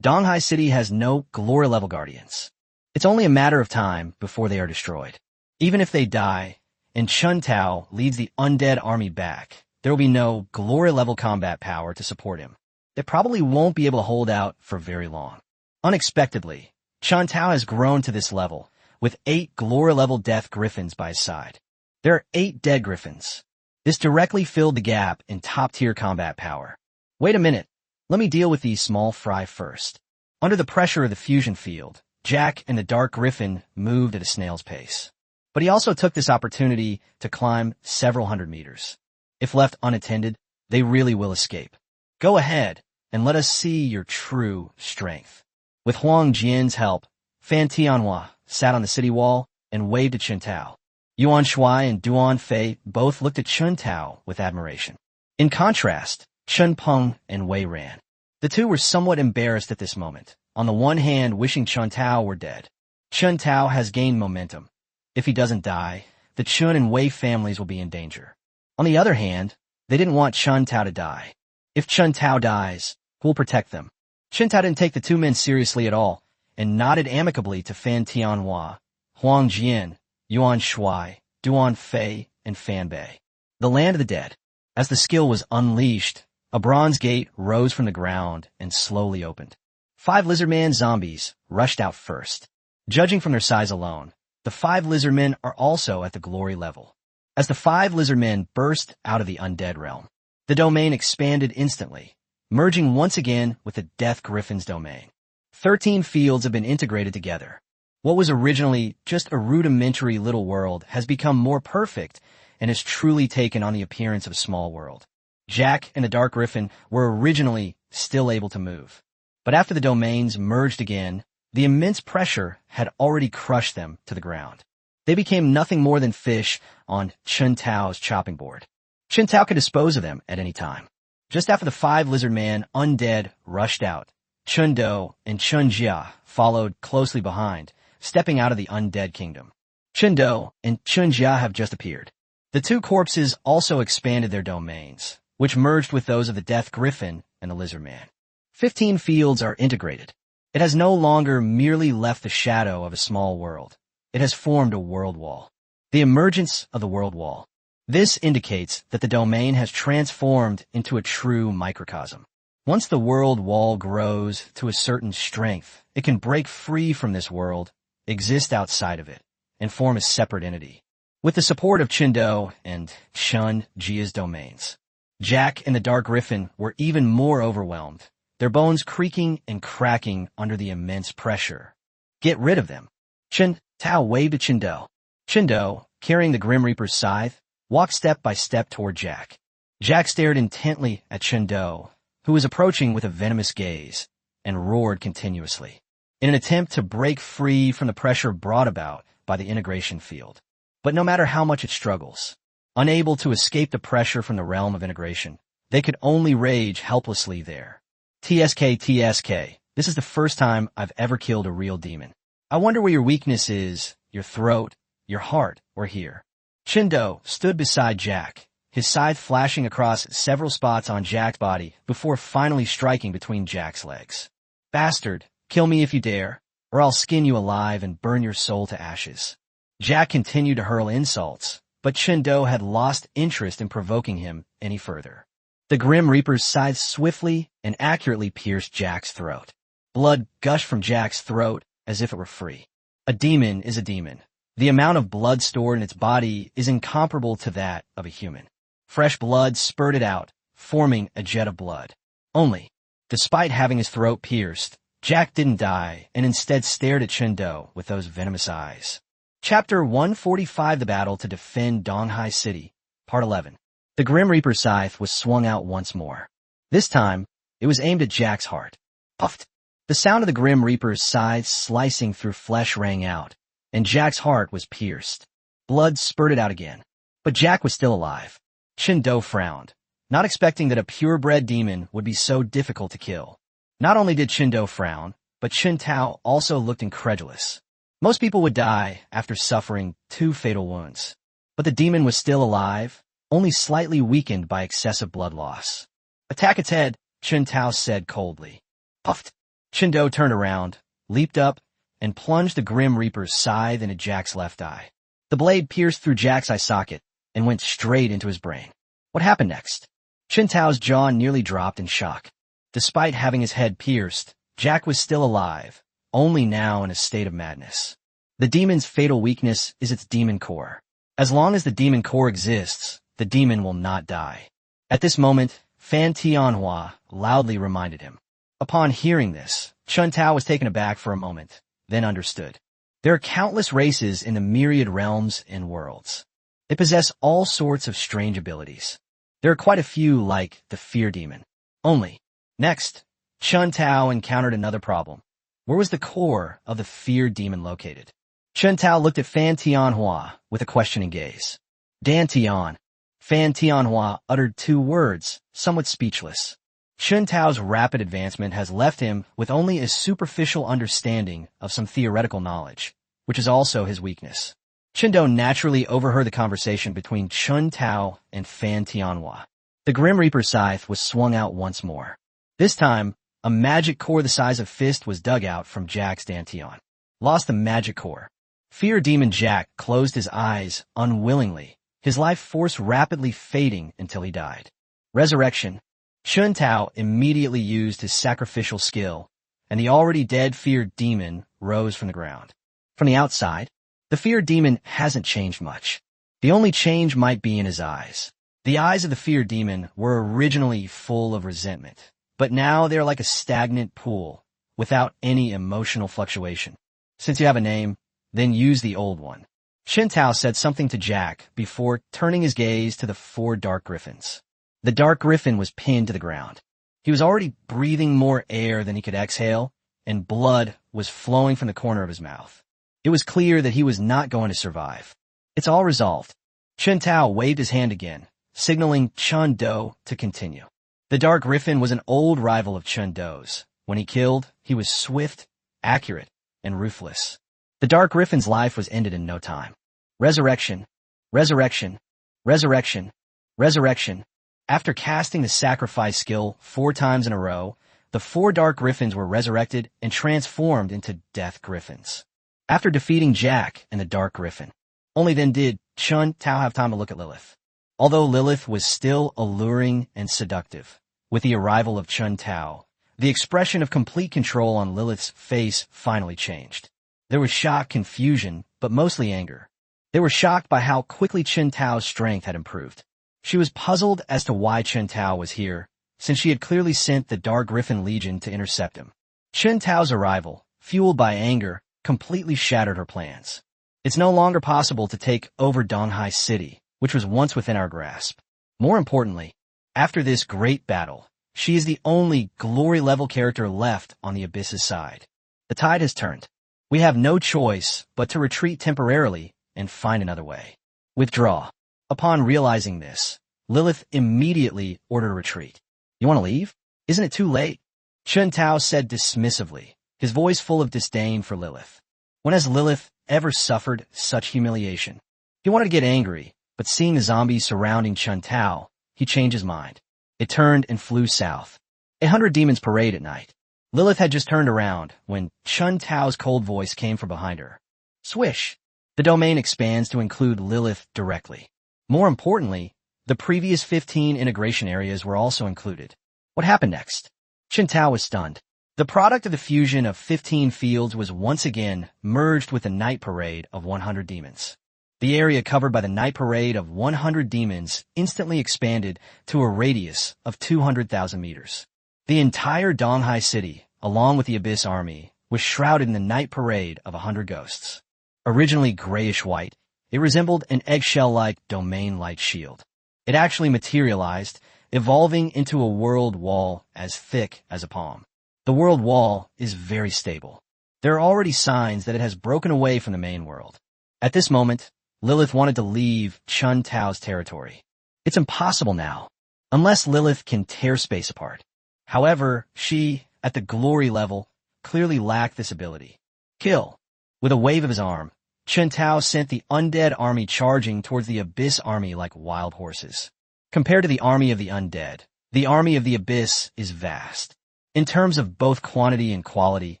Donghai City has no glory-level guardians. It's only a matter of time before they are destroyed. Even if they die, and Chen Tao leads the undead army back, there will be no glory-level combat power to support him. They probably won't be able to hold out for very long. Unexpectedly, Chen Tao has grown to this level, with 8 glory-level death griffins by his side. There are 8 dead griffins. This directly filled the gap in top-tier combat power. Wait a minute. Let me deal with these small fry first. Under the pressure of the fusion field, Jack and the Dark Griffin moved at a snail's pace. But he also took this opportunity to climb several hundred meters. If left unattended, they really will escape. Go ahead and let us see your true strength. With Huang Jian's help, Fan Tianhua sat on the city wall and waved at Chen Tao. Yuan Shuai and Duan Fei both looked at Chen Tao with admiration. In contrast, Chen Peng and Wei Ran. The two were somewhat embarrassed at this moment, on the one hand wishing Chen Tao were dead. Chen Tao has gained momentum. If he doesn't die, the Chen and Wei families will be in danger. On the other hand, they didn't want Chen Tao to die. If Chen Tao dies, who will protect them? Chen Tao didn't take the 2 men seriously at all, and nodded amicably to Fan Tianhua, Huang Jian, Yuan Shuai, Duan Fei, and Fan Bei. The land of the dead. As the skill was unleashed, a bronze gate rose from the ground and slowly opened. 5 lizardman zombies rushed out first. Judging from their size alone, the 5 lizardmen are also at the glory level. As the 5 lizardmen burst out of the undead realm, the domain expanded instantly, merging once again with the Death Griffin's domain. 13 fields have been integrated together. What was originally just a rudimentary little world has become more perfect and has truly taken on the appearance of a small world. Jack and the Dark Griffin were originally still able to move. But after the domains merged again, the immense pressure had already crushed them to the ground. They became nothing more than fish on Chen Tao's chopping board. Chen Tao could dispose of them at any time. Just after the 5 lizardman undead rushed out, Chen Do and Chen Jia followed closely behind, stepping out of the undead kingdom. Chen Do and Chen Jia have just appeared. The 2 corpses also expanded their domains, which merged with those of the Death Griffin and the Lizardman. 15 fields are integrated. It has no longer merely left the shadow of a small world. It has formed a world wall. The emergence of the world wall. This indicates that the domain has transformed into a true microcosm. Once the world wall grows to a certain strength, it can break free from this world, exist outside of it, and form a separate entity. With the support of Chen Do and Chen Jia's domains, Jack and the Dark Griffin were even more overwhelmed their bones creaking and cracking under the immense pressure. Get rid of them. Chen Tao waved at Qindo. Qindo, carrying the Grim Reaper's scythe, walked step by step toward Jack. Jack stared intently at Qindo, who was approaching with a venomous gaze, and roared continuously, in an attempt to break free from the pressure brought about by the integration field. But no matter how much it struggles, unable to escape the pressure from the realm of integration, they could only rage helplessly there. TSK, this is the first time I've ever killed a real demon. I wonder where your weakness is, your throat, your heart, or here. Qindo stood beside Jack, his scythe flashing across several spots on Jack's body before finally striking between Jack's legs. Bastard, kill me if you dare, or I'll skin you alive and burn your soul to ashes. Jack continued to hurl insults, but Qindo had lost interest in provoking him any further. The Grim Reaper's scythe swiftly and accurately pierced Jack's throat. Blood gushed from Jack's throat as if it were free. A demon is a demon. The amount of blood stored in its body is incomparable to that of a human. Fresh blood spurted out, forming a jet of blood. Only, despite having his throat pierced, Jack didn't die and instead stared at Qindo with those venomous eyes. Chapter 145, The Battle to Defend Donghai City, Part 11. The Grim Reaper's scythe was swung out once more. This time, it was aimed at Jack's heart. Puffed. The sound of the Grim Reaper's scythe slicing through flesh rang out, and Jack's heart was pierced. Blood spurted out again. But Jack was still alive. Qindo frowned, not expecting that a purebred demon would be so difficult to kill. Not only did Qindo frown, but Chen Tao also looked incredulous. Most people would die after suffering 2 fatal wounds. But the demon was still alive, only slightly weakened by excessive blood loss. Attack its head, Chen Tao said coldly. Puffed. Qindo turned around, leaped up, and plunged the Grim Reaper's scythe into Jack's left eye. The blade pierced through Jack's eye socket and went straight into his brain. What happened next? Chen Tao's jaw nearly dropped in shock. Despite having his head pierced, Jack was still alive, only now in a state of madness. The demon's fatal weakness is its demon core. As long as the demon core exists, the demon will not die. At this moment, Fan Tianhua loudly reminded him. Upon hearing this, Chen Tao was taken aback for a moment, then understood. There are countless races in the myriad realms and worlds. They possess all sorts of strange abilities. There are quite a few like the Fear Demon. Only. Next, Chen Tao encountered another problem. Where was the core of the Fear Demon located? Chen Tao looked at Fan Tianhua with a questioning gaze. Dan Tian. Fan Tianhua uttered 2 words, somewhat speechless. Chen Tao's rapid advancement has left him with only a superficial understanding of some theoretical knowledge, which is also his weakness. Qindo naturally overheard the conversation between Chen Tao and Fan Tianhua. The Grim Reaper's scythe was swung out once more. This time, a magic core the size of fist was dug out from Jack's Dantian. Lost the magic core. Fear Demon Jack closed his eyes unwillingly, his life force rapidly fading until he died. Resurrection. Chen Tao immediately used his sacrificial skill, and the already dead Fear Demon rose from the ground. From the outside, the Fear Demon hasn't changed much. The only change might be in his eyes. The eyes of the Fear Demon were originally full of resentment, but now they're like a stagnant pool, without any emotional fluctuation. Since you have a name, then use the old one. Chen Tao said something to Jack before turning his gaze to the 4 Dark Griffins. The Dark Griffin was pinned to the ground. He was already breathing more air than he could exhale, and blood was flowing from the corner of his mouth. It was clear that he was not going to survive. It's all resolved. Chen Tao waved his hand again, signaling Chen Do to continue. The Dark Griffin was an old rival of Chen Do's. When he killed, he was swift, accurate, and ruthless. The Dark Griffin's life was ended in no time. Resurrection. Resurrection. Resurrection. Resurrection. After casting the sacrifice skill 4 times in a row, the 4 Dark Griffins were resurrected and transformed into Death Griffins. After defeating Jack and the Dark Griffin, only then did Chen Tao have time to look at Lilith. Although Lilith was still alluring and seductive, with the arrival of Chen Tao, the expression of complete control on Lilith's face finally changed. There was shock, confusion, but mostly anger. They were shocked by how quickly Chen Tao's strength had improved. She was puzzled as to why Chen Tao was here, since she had clearly sent the Dark Griffin Legion to intercept him. Chen Tao's arrival, fueled by anger, completely shattered her plans. It's no longer possible to take over Donghai City, which was once within our grasp. More importantly, after this great battle, she is the only glory-level character left on the Abyss's side. The tide has turned. We have no choice but to retreat temporarily and find another way. Withdraw. Upon realizing this, Lilith immediately ordered a retreat. You want to leave? Isn't it too late? Chen Tao said dismissively, his voice full of disdain for Lilith. When has Lilith ever suffered such humiliation? He wanted to get angry, but seeing the zombies surrounding Chen Tao, he changed his mind. It turned and flew south. 100 demons parade at night. Lilith had just turned around when Chen Tao's cold voice came from behind her. Swish! The domain expands to include Lilith directly. More importantly, the previous 15 integration areas were also included. What happened next? Chen Tao was stunned. The product of the fusion of 15 fields was once again merged with the night parade of 100 demons. The area covered by the night parade of 100 demons instantly expanded to a radius of 200,000 meters. The entire Donghai City, along with the Abyss Army, was shrouded in the night parade of 100 ghosts. Originally grayish-white, it resembled an eggshell-like domain light shield. It actually materialized, evolving into a world wall as thick as a palm. The world wall is very stable. There are already signs that it has broken away from the main world. At this moment, Lilith wanted to leave Chen Tao's territory. It's impossible now, unless Lilith can tear space apart. However, she, at the glory level, clearly lacked this ability. Kill. With a wave of his arm, Chen Tao sent the undead army charging towards the Abyss army like wild horses. Compared to the army of the undead, the army of the Abyss is vast. In terms of both quantity and quality,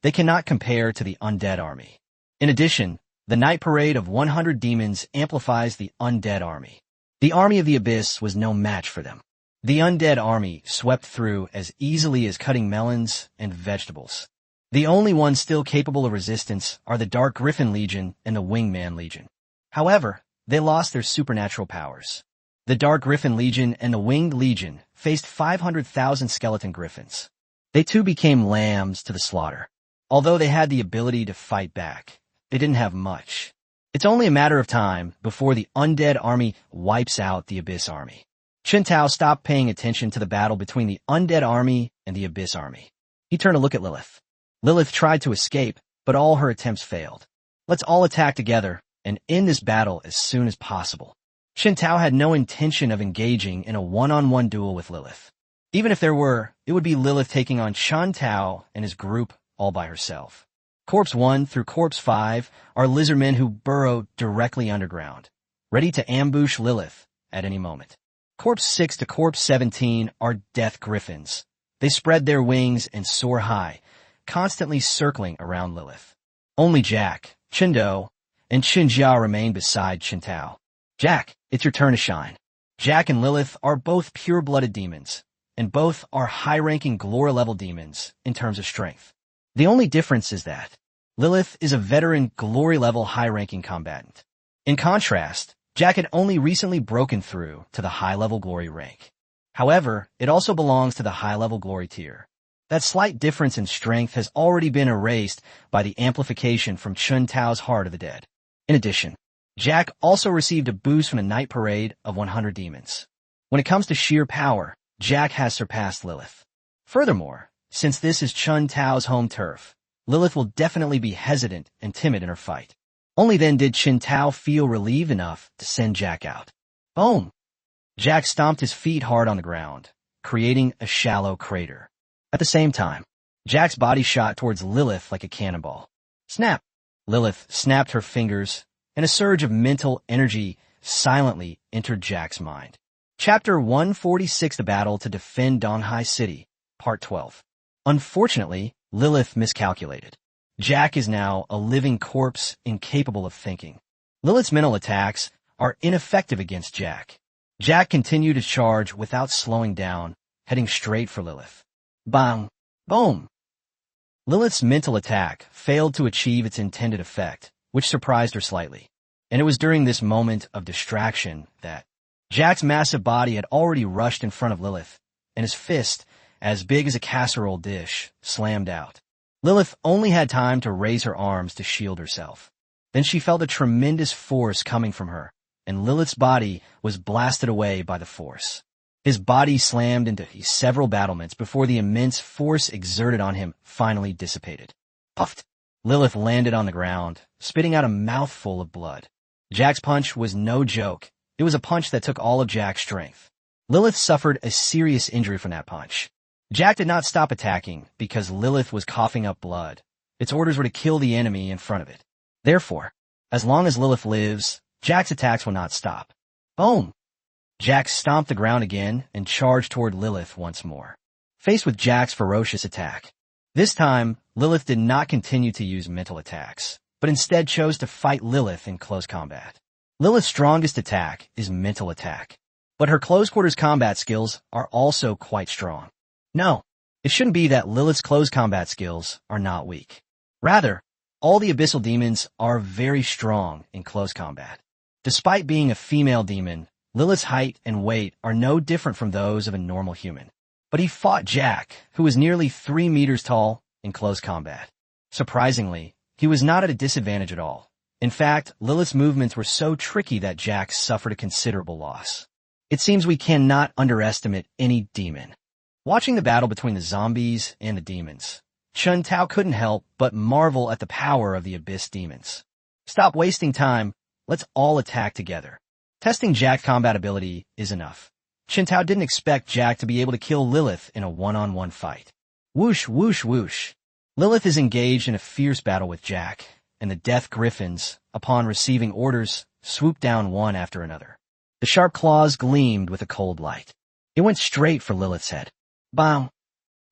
they cannot compare to the undead army. In addition, the night parade of 100 demons amplifies the undead army. The army of the Abyss was no match for them. The undead army swept through as easily as cutting melons and vegetables. The only ones still capable of resistance are the Dark Griffin Legion and the Wingman Legion. However, they lost their supernatural powers. The Dark Griffin Legion and the Winged Legion faced 500,000 skeleton griffins. They too became lambs to the slaughter. Although they had the ability to fight back, they didn't have much. It's only a matter of time before the undead army wipes out the Abyss army. Chen Tao stopped paying attention to the battle between the undead army and the Abyss army. He turned to look at Lilith. Lilith tried to escape, but all her attempts failed. Let's all attack together and end this battle as soon as possible. Chen Tao had no intention of engaging in a one-on-one duel with Lilith. Even if there were, it would be Lilith taking on Chen Tao and his group all by herself. Corpse 1 through Corpse 5 are lizardmen who burrow directly underground, ready to ambush Lilith at any moment. Corpse 6 to Corpse 17 are death griffins. They spread their wings and soar high, constantly circling around Lilith. Only Jack, Chendo, and Qinjia remain beside Chen Tao. Jack, it's your turn to shine. Jack and Lilith are both pure-blooded demons, and both are high-ranking glory-level demons in terms of strength. The only difference is that Lilith is a veteran glory-level high-ranking combatant. In contrast, Jack had only recently broken through to the high-level glory rank. However, it also belongs to the high-level glory tier. That slight difference in strength has already been erased by the amplification from Chen Tao's Heart of the Dead. In addition, Jack also received a boost from the Night Parade of 100 demons. When it comes to sheer power, Jack has surpassed Lilith. Furthermore, since this is Chen Tao's home turf, Lilith will definitely be hesitant and timid in her fight. Only then did Chen Tao feel relieved enough to send Jack out. Boom! Jack stomped his feet hard on the ground, creating a shallow crater. At the same time, Jack's body shot towards Lilith like a cannonball. Snap! Lilith snapped her fingers, and a surge of mental energy silently entered Jack's mind. Chapter 146, The Battle to Defend Donghai City, Part 12. Unfortunately, Lilith miscalculated. Jack is now a living corpse incapable of thinking. Lilith's mental attacks are ineffective against Jack. Jack continued to charge without slowing down, heading straight for Lilith. Bang! Boom! Lilith's mental attack failed to achieve its intended effect, which surprised her slightly. And it was during this moment of distraction that Jack's massive body had already rushed in front of Lilith, and his fist, as big as a casserole dish, slammed out. Lilith only had time to raise her arms to shield herself. Then she felt a tremendous force coming from her, and Lilith's body was blasted away by the force. His body slammed into several battlements before the immense force exerted on him finally dissipated. Puffed! Lilith landed on the ground, spitting out a mouthful of blood. Jack's punch was no joke. It was a punch that took all of Jack's strength. Lilith suffered a serious injury from that punch. Jack did not stop attacking because Lilith was coughing up blood. Its orders were to kill the enemy in front of it. Therefore, as long as Lilith lives, Jack's attacks will not stop. Boom! Jack stomped the ground again and charged toward Lilith once more. Faced with Jack's ferocious attack, this time, Lilith did not continue to use mental attacks, but instead chose to fight Lilith in close combat. Lilith's strongest attack is mental attack, but her close-quarters combat skills are also quite strong. No, it shouldn't be that Lilith's close combat skills are not weak. Rather, all the abyssal demons are very strong in close combat. Despite being a female demon, Lilith's height and weight are no different from those of a normal human. But he fought Jack, who was nearly 3 meters tall, in close combat. Surprisingly, he was not at a disadvantage at all. In fact, Lilith's movements were so tricky that Jack suffered a considerable loss. It seems we cannot underestimate any demon. Watching the battle between the zombies and the demons, Chun Tao couldn't help but marvel at the power of the Abyss demons. Stop wasting time, let's all attack together. Testing Jack's combat ability is enough. Chun Tao didn't expect Jack to be able to kill Lilith in a one-on-one fight. Whoosh, whoosh, whoosh. Lilith is engaged in a fierce battle with Jack, and the Death Griffins, upon receiving orders, swooped down one after another. The sharp claws gleamed with a cold light. It went straight for Lilith's head. Bow!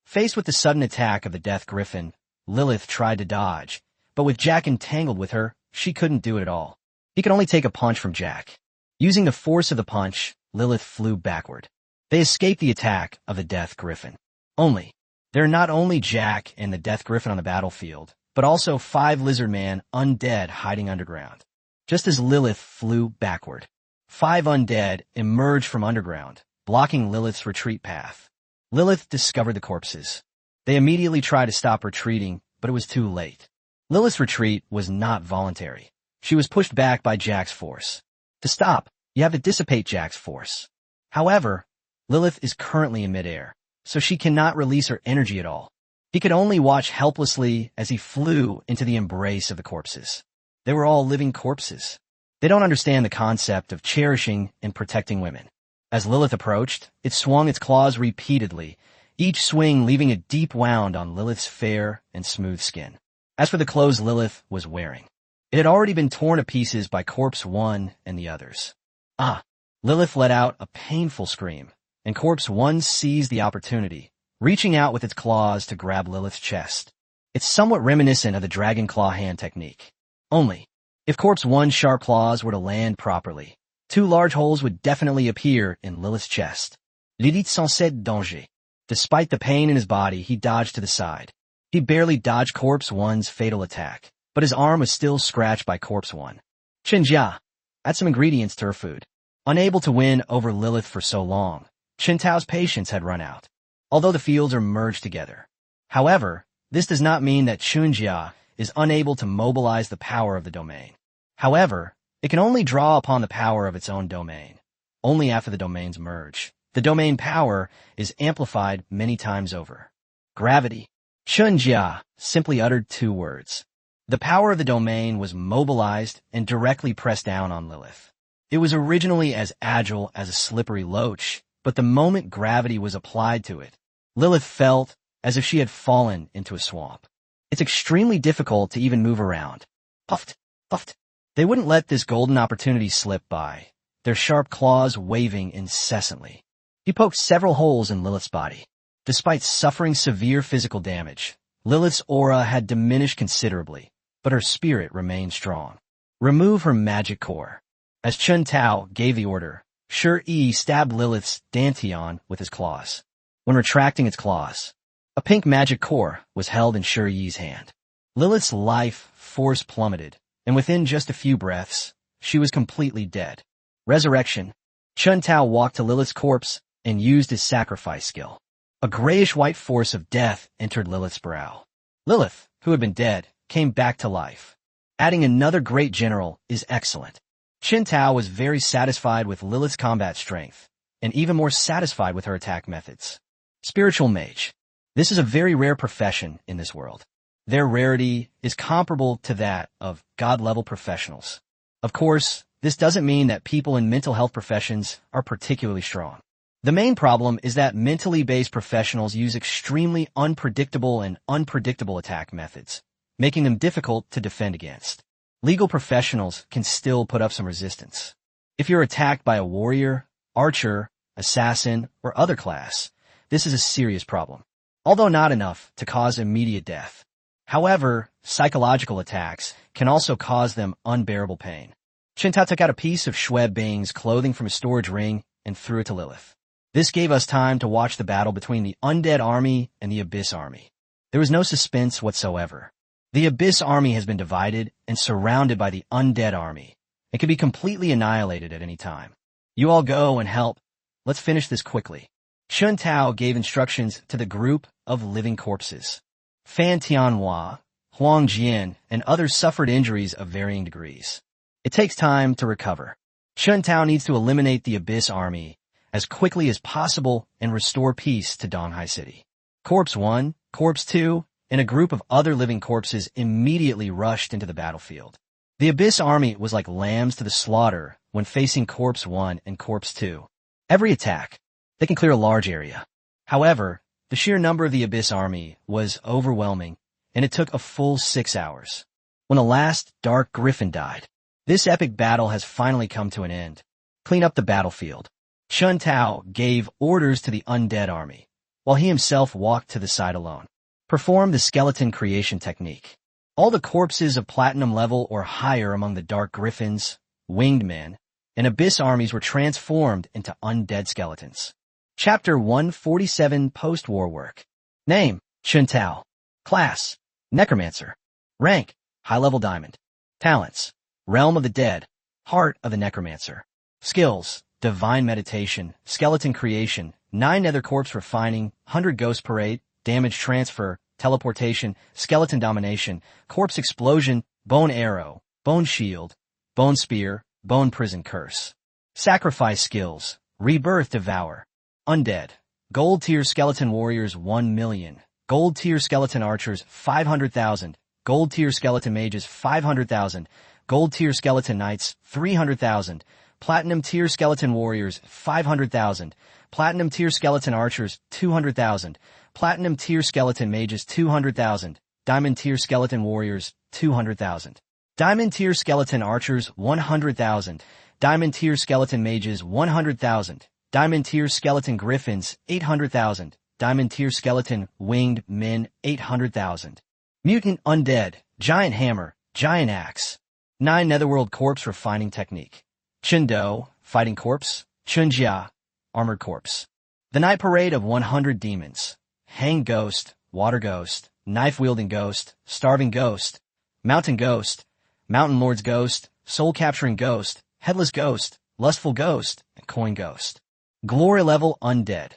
Faced with the sudden attack of the Death Griffin, Lilith tried to dodge, but with Jack entangled with her, she couldn't do it at all. He could only take a punch from Jack. Using the force of the punch, Lilith flew backward. They escaped the attack of the Death Griffin. There are not only Jack and the Death Griffin on the battlefield, but also 5 lizard man undead hiding underground. Just as Lilith flew backward, 5 undead emerged from underground, blocking Lilith's retreat path. Lilith discovered the corpses. They immediately tried to stop retreating, but it was too late. Lilith's retreat was not voluntary. She was pushed back by Jack's force. To stop, you have to dissipate Jack's force. However, Lilith is currently in midair, so she cannot release her energy at all. He could only watch helplessly as he flew into the embrace of the corpses. They were all living corpses. They don't understand the concept of cherishing and protecting women. As Lilith approached, it swung its claws repeatedly, each swing leaving a deep wound on Lilith's fair and smooth skin. As for the clothes Lilith was wearing, it had already been torn to pieces by Corpse 1 and the others. Lilith let out a painful scream, and Corpse 1 seized the opportunity, reaching out with its claws to grab Lilith's chest. It's somewhat reminiscent of the dragon claw hand technique. Only, if Corpse 1's sharp claws were to land properly, 2 large holes would definitely appear in Lilith's chest. Lilith sensait danger. Despite the pain in his body, he dodged to the side. He barely dodged Corpse 1's fatal attack, but his arm was still scratched by Corpse 1. Chinjia, add some ingredients to her food. Unable to win over Lilith for so long, Chun Tao's patience had run out, although the fields are merged together. However, this does not mean that Chunjia is unable to mobilize the power of the domain. However, it can only draw upon the power of its own domain. Only after the domains merge, the domain power is amplified many times over. Gravity. Chunjia simply uttered 2 words. The power of the domain was mobilized and directly pressed down on Lilith. It was originally as agile as a slippery loach, but the moment gravity was applied to it, Lilith felt as if she had fallen into a swamp. It's extremely difficult to even move around. Puffed, puffed. They wouldn't let this golden opportunity slip by, their sharp claws waving incessantly. He poked several holes in Lilith's body. Despite suffering severe physical damage, Lilith's aura had diminished considerably, but her spirit remained strong. Remove her magic core. As Chun Tao gave the order, Shi-Yi stabbed Lilith's dantian with his claws. When retracting its claws, a pink magic core was held in Shi-Yi's hand. Lilith's life force plummeted, and within just a few breaths, she was completely dead. Resurrection. Chun Tao walked to Lilith's corpse and used his sacrifice skill. A grayish-white force of death entered Lilith's brow. Lilith, who had been dead, came back to life. Adding another great general is excellent. Chen Tao was very satisfied with Lilith's combat strength, and even more satisfied with her attack methods. Spiritual Mage. This is a very rare profession in this world. Their rarity is comparable to that of God-level professionals. Of course, this doesn't mean that people in mental health professions are particularly strong. The main problem is that mentally based professionals use extremely unpredictable attack methods, making them difficult to defend against. Legal professionals can still put up some resistance. If you're attacked by a warrior, archer, assassin, or other class, this is a serious problem, although not enough to cause immediate death. However, psychological attacks can also cause them unbearable pain. Chen Tao took out a piece of Shui Bing's clothing from a storage ring and threw it to Lilith. This gave us time to watch the battle between the Undead Army and the Abyss Army. There was no suspense whatsoever. The Abyss Army has been divided and surrounded by the Undead Army and can be completely annihilated at any time. You all go and help. Let's finish this quickly. Chen Tao gave instructions to the group of living corpses. Fan Tianhua, Huang Jian, and others suffered injuries of varying degrees. It takes time to recover. Chen Tao needs to eliminate the Abyss Army as quickly as possible and restore peace to Donghai City. Corpse 1, Corpse 2, and a group of other living corpses immediately rushed into the battlefield. The Abyss Army was like lambs to the slaughter when facing Corpse 1 and Corpse 2. Every attack, they can clear a large area. However, the sheer number of the Abyss Army was overwhelming, and it took a full 6 hours. When the last Dark Griffin died, this epic battle has finally come to an end. Clean up the battlefield. Chen Tao gave orders to the Undead Army, while he himself walked to the side alone. Perform the skeleton creation technique. All the corpses of platinum level or higher among the Dark Griffins, Winged Men, and Abyss armies were transformed into undead skeletons. Chapter 147 Post-War Work. Name, Chen Tao. Class, Necromancer. Rank, High-Level Diamond. Talents, Realm of the Dead, Heart of the Necromancer. Skills, Divine Meditation, Skeleton Creation, 9 Nether Corpse Refining, 100 Ghost Parade, Damage Transfer, Teleportation, Skeleton Domination, Corpse Explosion, Bone Arrow, Bone Shield, Bone Spear, Bone Prison Curse. Sacrifice Skills, Rebirth Devour. Undead. Gold Tier Skeleton Warriors 1 million. Gold Tier Skeleton Archers 500,000. Gold Tier Skeleton Mages 500,000. Gold Tier Skeleton Knights 300,000. Platinum Tier Skeleton Warriors 500,000. Platinum Tier Skeleton Archers 200,000. Platinum Tier Skeleton Mages 200,000. Diamond Tier Skeleton Warriors 200,000. Diamond Tier Skeleton Archers 100,000. Diamond Tier Skeleton Mages 100,000. Diamond Tier Skeleton Griffins 800,000. Diamond Tier Skeleton Winged Men 800,000. Mutant Undead, Giant Hammer, Giant Axe. 9 Netherworld Corpse Refining Technique. Chendo, Fighting Corpse. Chunjia, Armored Corpse. The Night Parade of 100 Demons. Hang Ghost, Water Ghost, Knife-Wielding Ghost, Starving Ghost, Mountain Ghost, Mountain Lord's Ghost, Soul-Capturing Ghost, Headless Ghost, Lustful Ghost, and Coin Ghost. Glory Level Undead.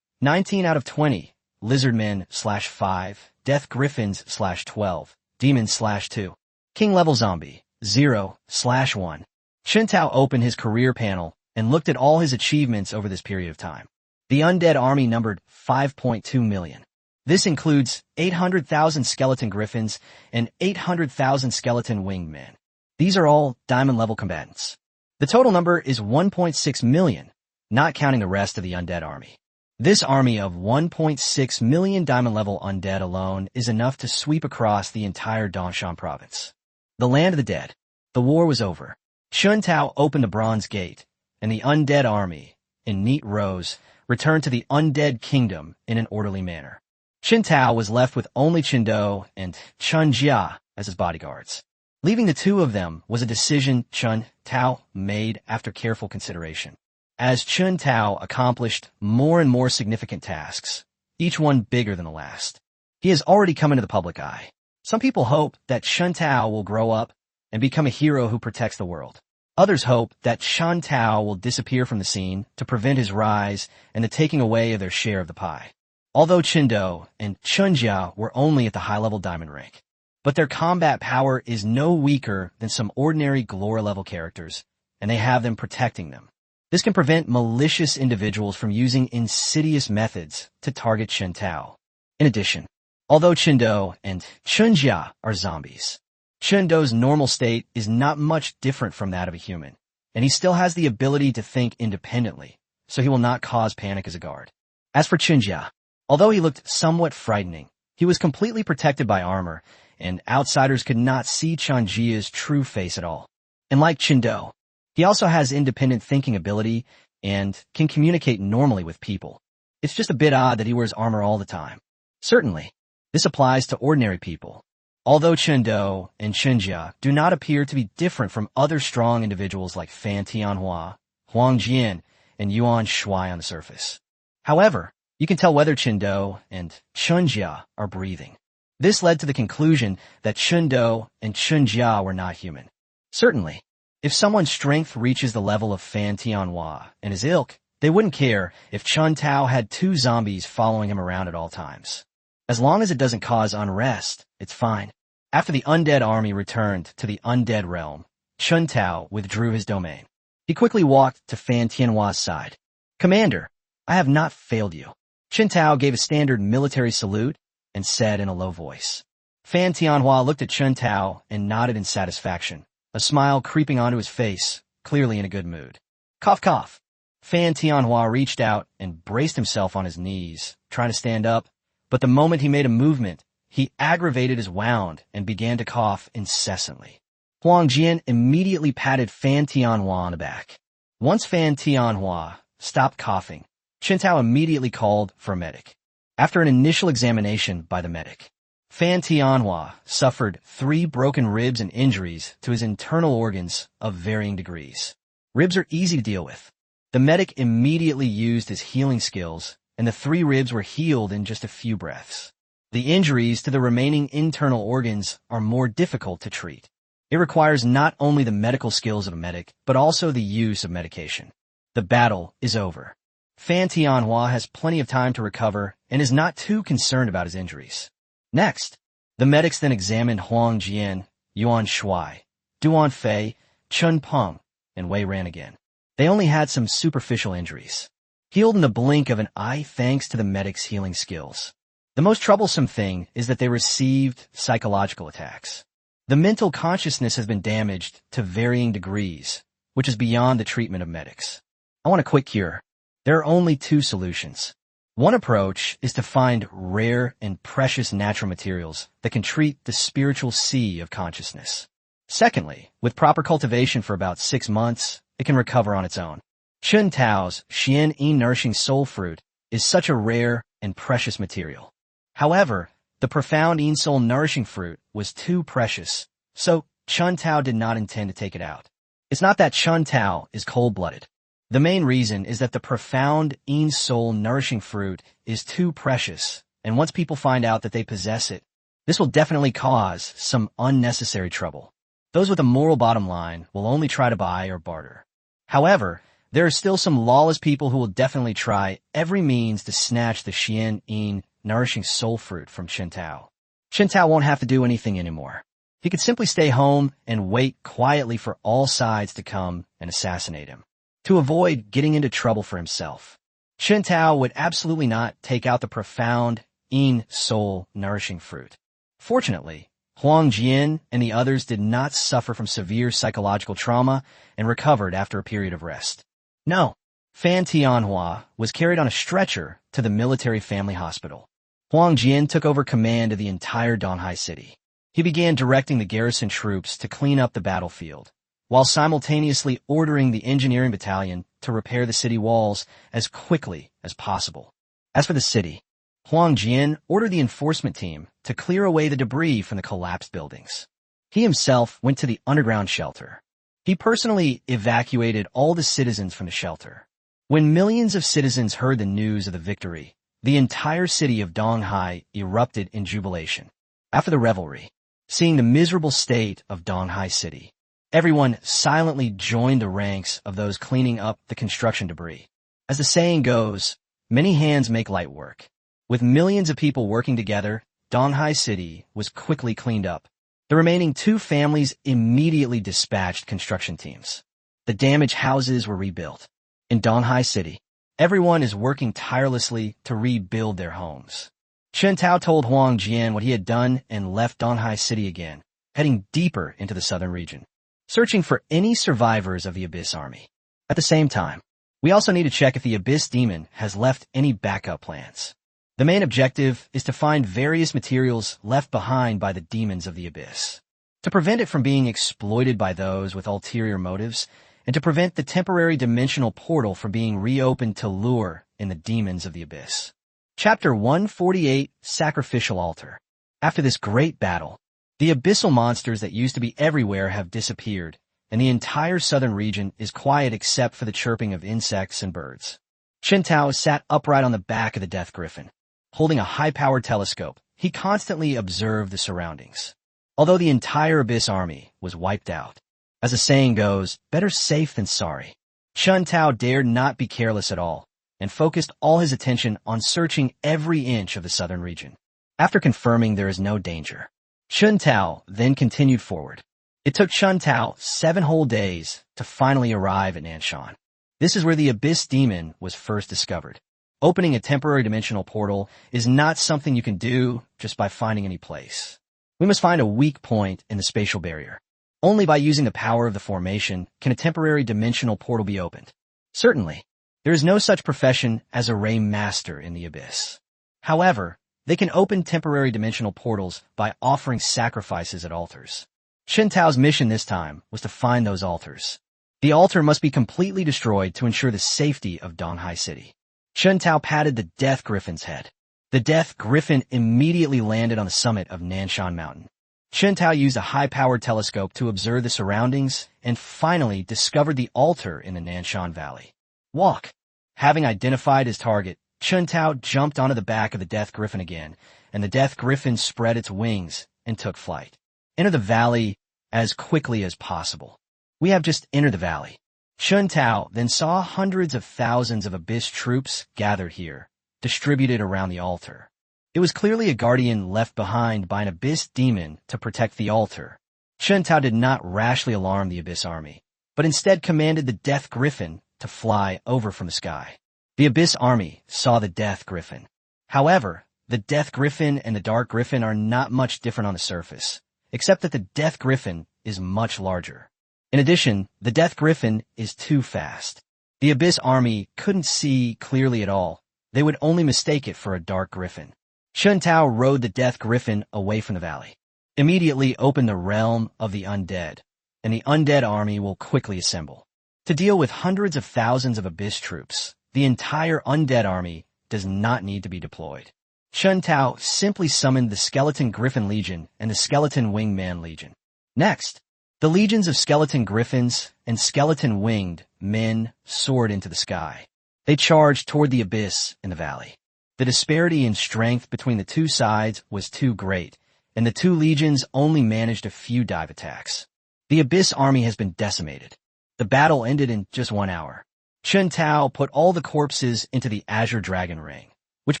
19 out of 20. Lizardmen /5. Death Griffins /12. Demons /2. King Level Zombie. 0/1. Chen Tao opened his career panel and looked at all his achievements over this period of time. The Undead Army numbered 5.2 million. This includes 800,000 skeleton griffins and 800,000 skeleton winged men. These are all diamond-level combatants. The total number is 1.6 million, not counting the rest of the Undead Army. This army of 1.6 million diamond-level undead alone is enough to sweep across the entire Dongshan province. The land of the dead. The war was over. Chen Tao opened the Bronze Gate, and the Undead Army, in neat rows, returned to the Undead Kingdom in an orderly manner. Chen Tao was left with only Chendo and Chun Jia as his bodyguards. Leaving the two of them was a decision Chen Tao made after careful consideration. As Chen Tao accomplished more and more significant tasks, each one bigger than the last, he has already come into the public eye. Some people hope that Chen Tao will grow up and become a hero who protects the world. Others hope that Shan Tao will disappear from the scene to prevent his rise and the taking away of their share of the pie. Although Qindo and Chunjia were only at the high-level diamond rank, but their combat power is no weaker than some ordinary Glora-level characters, and they have them protecting them. This can prevent malicious individuals from using insidious methods to target Shan Tao. In addition, although Qindo and Chunjia are zombies, Chindo's normal state is not much different from that of a human, and he still has the ability to think independently, so he will not cause panic as a guard. As for Chunjia, although he looked somewhat frightening, he was completely protected by armor, and outsiders could not see Chunjia's true face at all. And like Qindo, he also has independent thinking ability and can communicate normally with people. It's just a bit odd that he wears armor all the time. Certainly, this applies to ordinary people. Although Qindo and Chunjia do not appear to be different from other strong individuals like Fan Tianhua, Huang Jian, and Yuan Shuai on the surface. However, you can tell whether Qindo and Chunjia are breathing. This led to the conclusion that Qindo and Chunjia were not human. Certainly, if someone's strength reaches the level of Fan Tianhua and his ilk, they wouldn't care if Chun Tao had 2 zombies following him around at all times. As long as it doesn't cause unrest, it's fine. After the undead army returned to the undead realm, Chun Tao withdrew his domain. He quickly walked to Fan Tianhua's side. "Commander, I have not failed you." Chun Tao gave a standard military salute and said in a low voice. Fan Tianhua looked at Chun Tao and nodded in satisfaction, a smile creeping onto his face, clearly in a good mood. Cough, cough. Fan Tianhua reached out and braced himself on his knees, trying to stand up, but the moment he made a movement, he aggravated his wound and began to cough incessantly. Huang Jian immediately patted Fan Tianhua on the back. Once Fan Tianhua stopped coughing, Chun Tao immediately called for a medic. After an initial examination by the medic, Fan Tianhua suffered 3 broken ribs and injuries to his internal organs of varying degrees. Ribs are easy to deal with. The medic immediately used his healing skills, and the 3 ribs were healed in just a few breaths. The injuries to the remaining internal organs are more difficult to treat. It requires not only the medical skills of a medic, but also the use of medication. The battle is over. Fan Tianhua has plenty of time to recover and is not too concerned about his injuries. Next, the medics then examined Huang Jian, Yuan Shuai, Duan Fei, Chun Peng, and Wei Ran again. They only had some superficial injuries, healed in the blink of an eye thanks to the medics' healing skills. The most troublesome thing is that they received psychological attacks. The mental consciousness has been damaged to varying degrees, which is beyond the treatment of medics. I want a quick cure. There are only 2 solutions. One approach is to find rare and precious natural materials that can treat the spiritual sea of consciousness. Secondly, with proper cultivation for about 6 months, it can recover on its own. Chun Tao's Xian Yin Nourishing Soul Fruit is such a rare and precious material. However, the profound Yin Soul Nourishing Fruit was too precious, so Chun Tao did not intend to take it out. It's not that Chun Tao is cold-blooded. The main reason is that the profound Yin Soul Nourishing Fruit is too precious, and once people find out that they possess it, this will definitely cause some unnecessary trouble. Those with a moral bottom line will only try to buy or barter. However, there are still some lawless people who will definitely try every means to snatch the Xian Yin Nourishing Soul Fruit from Chun Tao. Chun Tao won't have to do anything anymore. He could simply stay home and wait quietly for all sides to come and assassinate him, to avoid getting into trouble for himself. Chun Tao would absolutely not take out the profound Yin Soul Nourishing Fruit. Fortunately, Huang Jian and the others did not suffer from severe psychological trauma and recovered after a period of rest. No, Fan Tianhua was carried on a stretcher to the military family hospital. Huang Jian took over command of the entire Donghai city. He began directing the garrison troops to clean up the battlefield, while simultaneously ordering the engineering battalion to repair the city walls as quickly as possible. As for the city, Huang Jian ordered the enforcement team to clear away the debris from the collapsed buildings. He himself went to the underground shelter. He personally evacuated all the citizens from the shelter. When millions of citizens heard the news of the victory, the entire city of Donghai erupted in jubilation. After the revelry, seeing the miserable state of Donghai City, Everyone silently joined the ranks of those cleaning up the construction debris. As the saying goes, many hands make light work. With millions of people working together, Donghai City was quickly cleaned up. The remaining two families immediately dispatched construction teams. The damaged houses were rebuilt. In Donghai City, everyone is working tirelessly to rebuild their homes. Chen Tao told Huang Jian what he had done and left Donghai City again, heading deeper into the southern region, searching for any survivors of the Abyss Army. At the same time, we also need to check if the Abyss Demon has left any backup plans. The main objective is to find various materials left behind by the demons of the Abyss, to prevent it from being exploited by those with ulterior motives, and to prevent the temporary dimensional portal from being reopened to lure in the demons of the Abyss. Chapter 148, Sacrificial Altar. After this great battle, the abyssal monsters that used to be everywhere have disappeared, and the entire southern region is quiet except for the chirping of insects and birds. Chen Tao sat upright on the back of the Death Griffin. Holding a high-powered telescope, he constantly observed the surroundings. Although the entire Abyss Army was wiped out, as the saying goes, better safe than sorry, Chen Tao dared not be careless at all, and focused all his attention on searching every inch of the southern region. After confirming there is no danger, Chen Tao then continued forward. It took Chen Tao 7 whole days to finally arrive at Nanshan. This is where the Abyss Demon was first discovered. Opening a temporary dimensional portal is not something you can do just by finding any place. We must find a weak point in the spatial barrier. Only by using the power of the formation can a temporary dimensional portal be opened. Certainly, there is no such profession as a Ray Master in the Abyss. However, they can open temporary dimensional portals by offering sacrifices at altars. Chen Tao's mission this time was to find those altars. The altar must be completely destroyed to ensure the safety of Donghai City. Chen Tao patted the Death Griffin's head. The Death Griffin immediately landed on the summit of Nanshan Mountain. Chen Tao used a high-powered telescope to observe the surroundings and finally discovered the altar in the Nanshan Valley. Walk. Having identified his target, Chen Tao jumped onto the back of the Death Griffin again, and the Death Griffin spread its wings and took flight. Enter the valley as quickly as possible. We have just entered the valley. Chen Tao then saw hundreds of thousands of Abyss troops gathered here, distributed around the altar. It was clearly a guardian left behind by an Abyss demon to protect the altar. Chen Tao did not rashly alarm the Abyss army, but instead commanded the Death Griffin to fly over from the sky. The Abyss army saw the Death Griffin. However, the Death Griffin and the Dark Griffin are not much different on the surface, except that the Death Griffin is much larger. In addition, the Death Griffin is too fast. The Abyss army couldn't see clearly at all. They would only mistake it for a Dark Griffin. Chen Tao rode the Death Griffin away from the valley. Immediately open the realm of the undead, and the undead army will quickly assemble. To deal with hundreds of thousands of Abyss troops, the entire undead army does not need to be deployed. Chen Tao simply summoned the Skeleton Griffin Legion and the Skeleton Wingman Legion. Next, the legions of Skeleton Griffins and Skeleton Winged men soared into the sky. They charged toward the abyss in the valley. The disparity in strength between the two sides was too great, and the two legions only managed a few dive attacks. The Abyss army has been decimated. The battle ended in just 1 hour. Chen Tao put all the corpses into the Azure Dragon Ring, which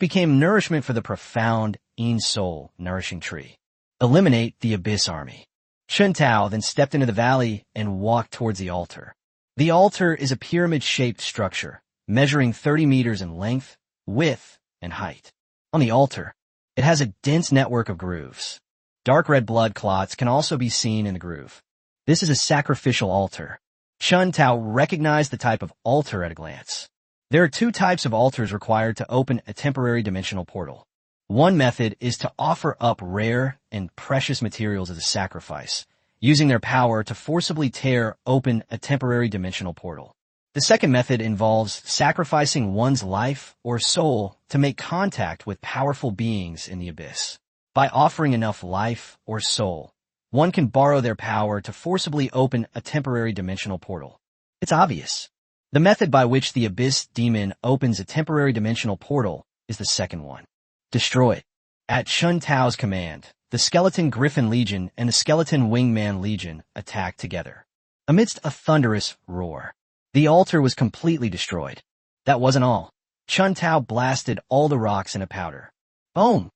became nourishment for the profound Ein Soul nourishing tree. Eliminate the Abyss army. Chen Tao then stepped into the valley and walked towards the altar. The altar is a pyramid-shaped structure, measuring 30 meters in length, width, and height. On the altar, it has a dense network of grooves. Dark red blood clots can also be seen in the groove. This is a sacrificial altar. Chen Tao recognized the type of altar at a glance. There are 2 types of altars required to open a temporary dimensional portal. One method is to offer up rare and precious materials as a sacrifice, using their power to forcibly tear open a temporary dimensional portal. The second method involves sacrificing one's life or soul to make contact with powerful beings in the abyss. By offering enough life or soul, one can borrow their power to forcibly open a temporary dimensional portal. It's obvious. The method by which the Abyss Demon opens a temporary dimensional portal is the second one. Destroyed. At Chen Tao's command, the Skeleton Griffin Legion and the Skeleton Wingman Legion attacked together. amidst a thunderous roar. The altar was completely destroyed. That wasn't all. Chun Tao blasted all the rocks in a powder. Boom!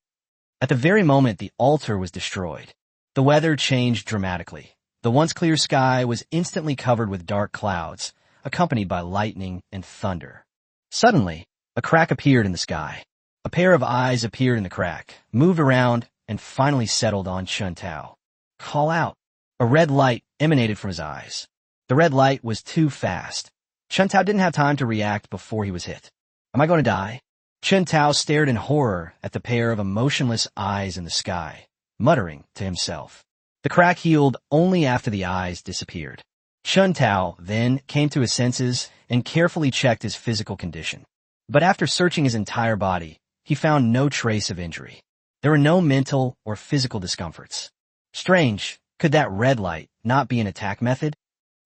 At the very moment the altar was destroyed, the weather changed dramatically. The once clear sky was instantly covered with dark clouds, accompanied by lightning and thunder. Suddenly, a crack appeared in the sky. A pair of eyes appeared in the crack, moved around, and finally settled on Chun Tao. Call out! A red light emanated from his eyes. The red light was too fast. Chun Tao didn't have time to react before he was hit. Am I going to die? Chun Tao stared in horror at the pair of emotionless eyes in the sky, muttering to himself. The crack healed only after the eyes disappeared. Chun Tao then came to his senses and carefully checked his physical condition. But after searching his entire body, he found no trace of injury. There were no mental or physical discomforts. Strange, could that red light not be an attack method?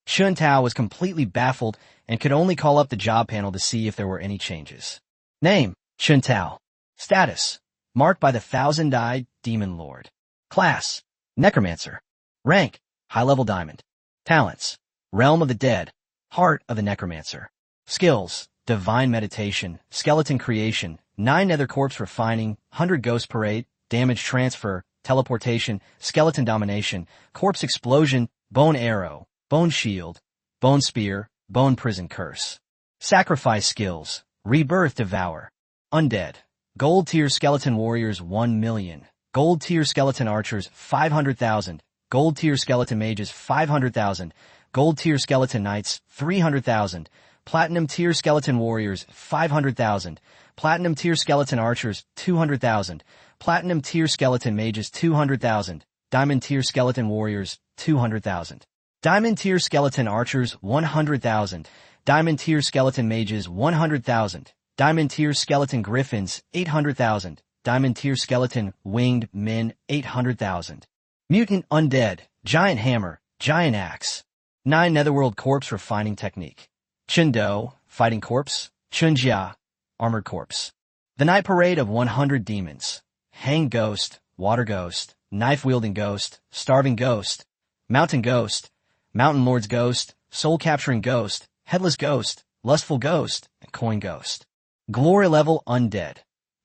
Chun Tao was completely baffled and could only call up the job panel to see if there were any changes. Name, Chun Tao. Status, marked by the Thousand-Eyed Demon Lord. Class, Necromancer. Rank, High-Level Diamond. Talents, Realm of the Dead, Heart of the Necromancer. Skills, Divine Meditation, Skeleton Creation, 9 Nether Corpse Refining, 100 Ghost Parade, Damage Transfer, Teleportation, Skeleton Domination, Corpse Explosion, Bone Arrow, Bone Shield, Bone Spear, Bone Prison Curse. Sacrifice Skills, Rebirth Devour. Undead, Gold Tier Skeleton Warriors 1 million, Gold Tier Skeleton Archers 500,000, Gold Tier Skeleton Mages 500,000, Gold Tier Skeleton Knights 300,000, Platinum Tier Skeleton Warriors 500,000, Platinum Tier Skeleton Archers 200,000, Platinum Tier Skeleton Mages 200,000, Diamond Tier Skeleton Warriors 200,000, Diamond Tier Skeleton Archers 100,000, Diamond Tier Skeleton Mages 100,000, Diamond Tier Skeleton Griffins 800,000, Diamond Tier Skeleton Winged Men 800,000. Mutant Undead, Giant Hammer, Giant Axe. 9 Netherworld Corpse Refining Technique. Chun Do, Fighting Corpse. Chun Jia, Armored Corpse. The Night Parade of 100 Demons. Hang Ghost, Water Ghost, Knife-Wielding Ghost, Starving Ghost, Mountain Ghost, Mountain Lord's Ghost, Soul-Capturing Ghost, Headless Ghost, Lustful Ghost, and Coin Ghost. Glory Level Undead.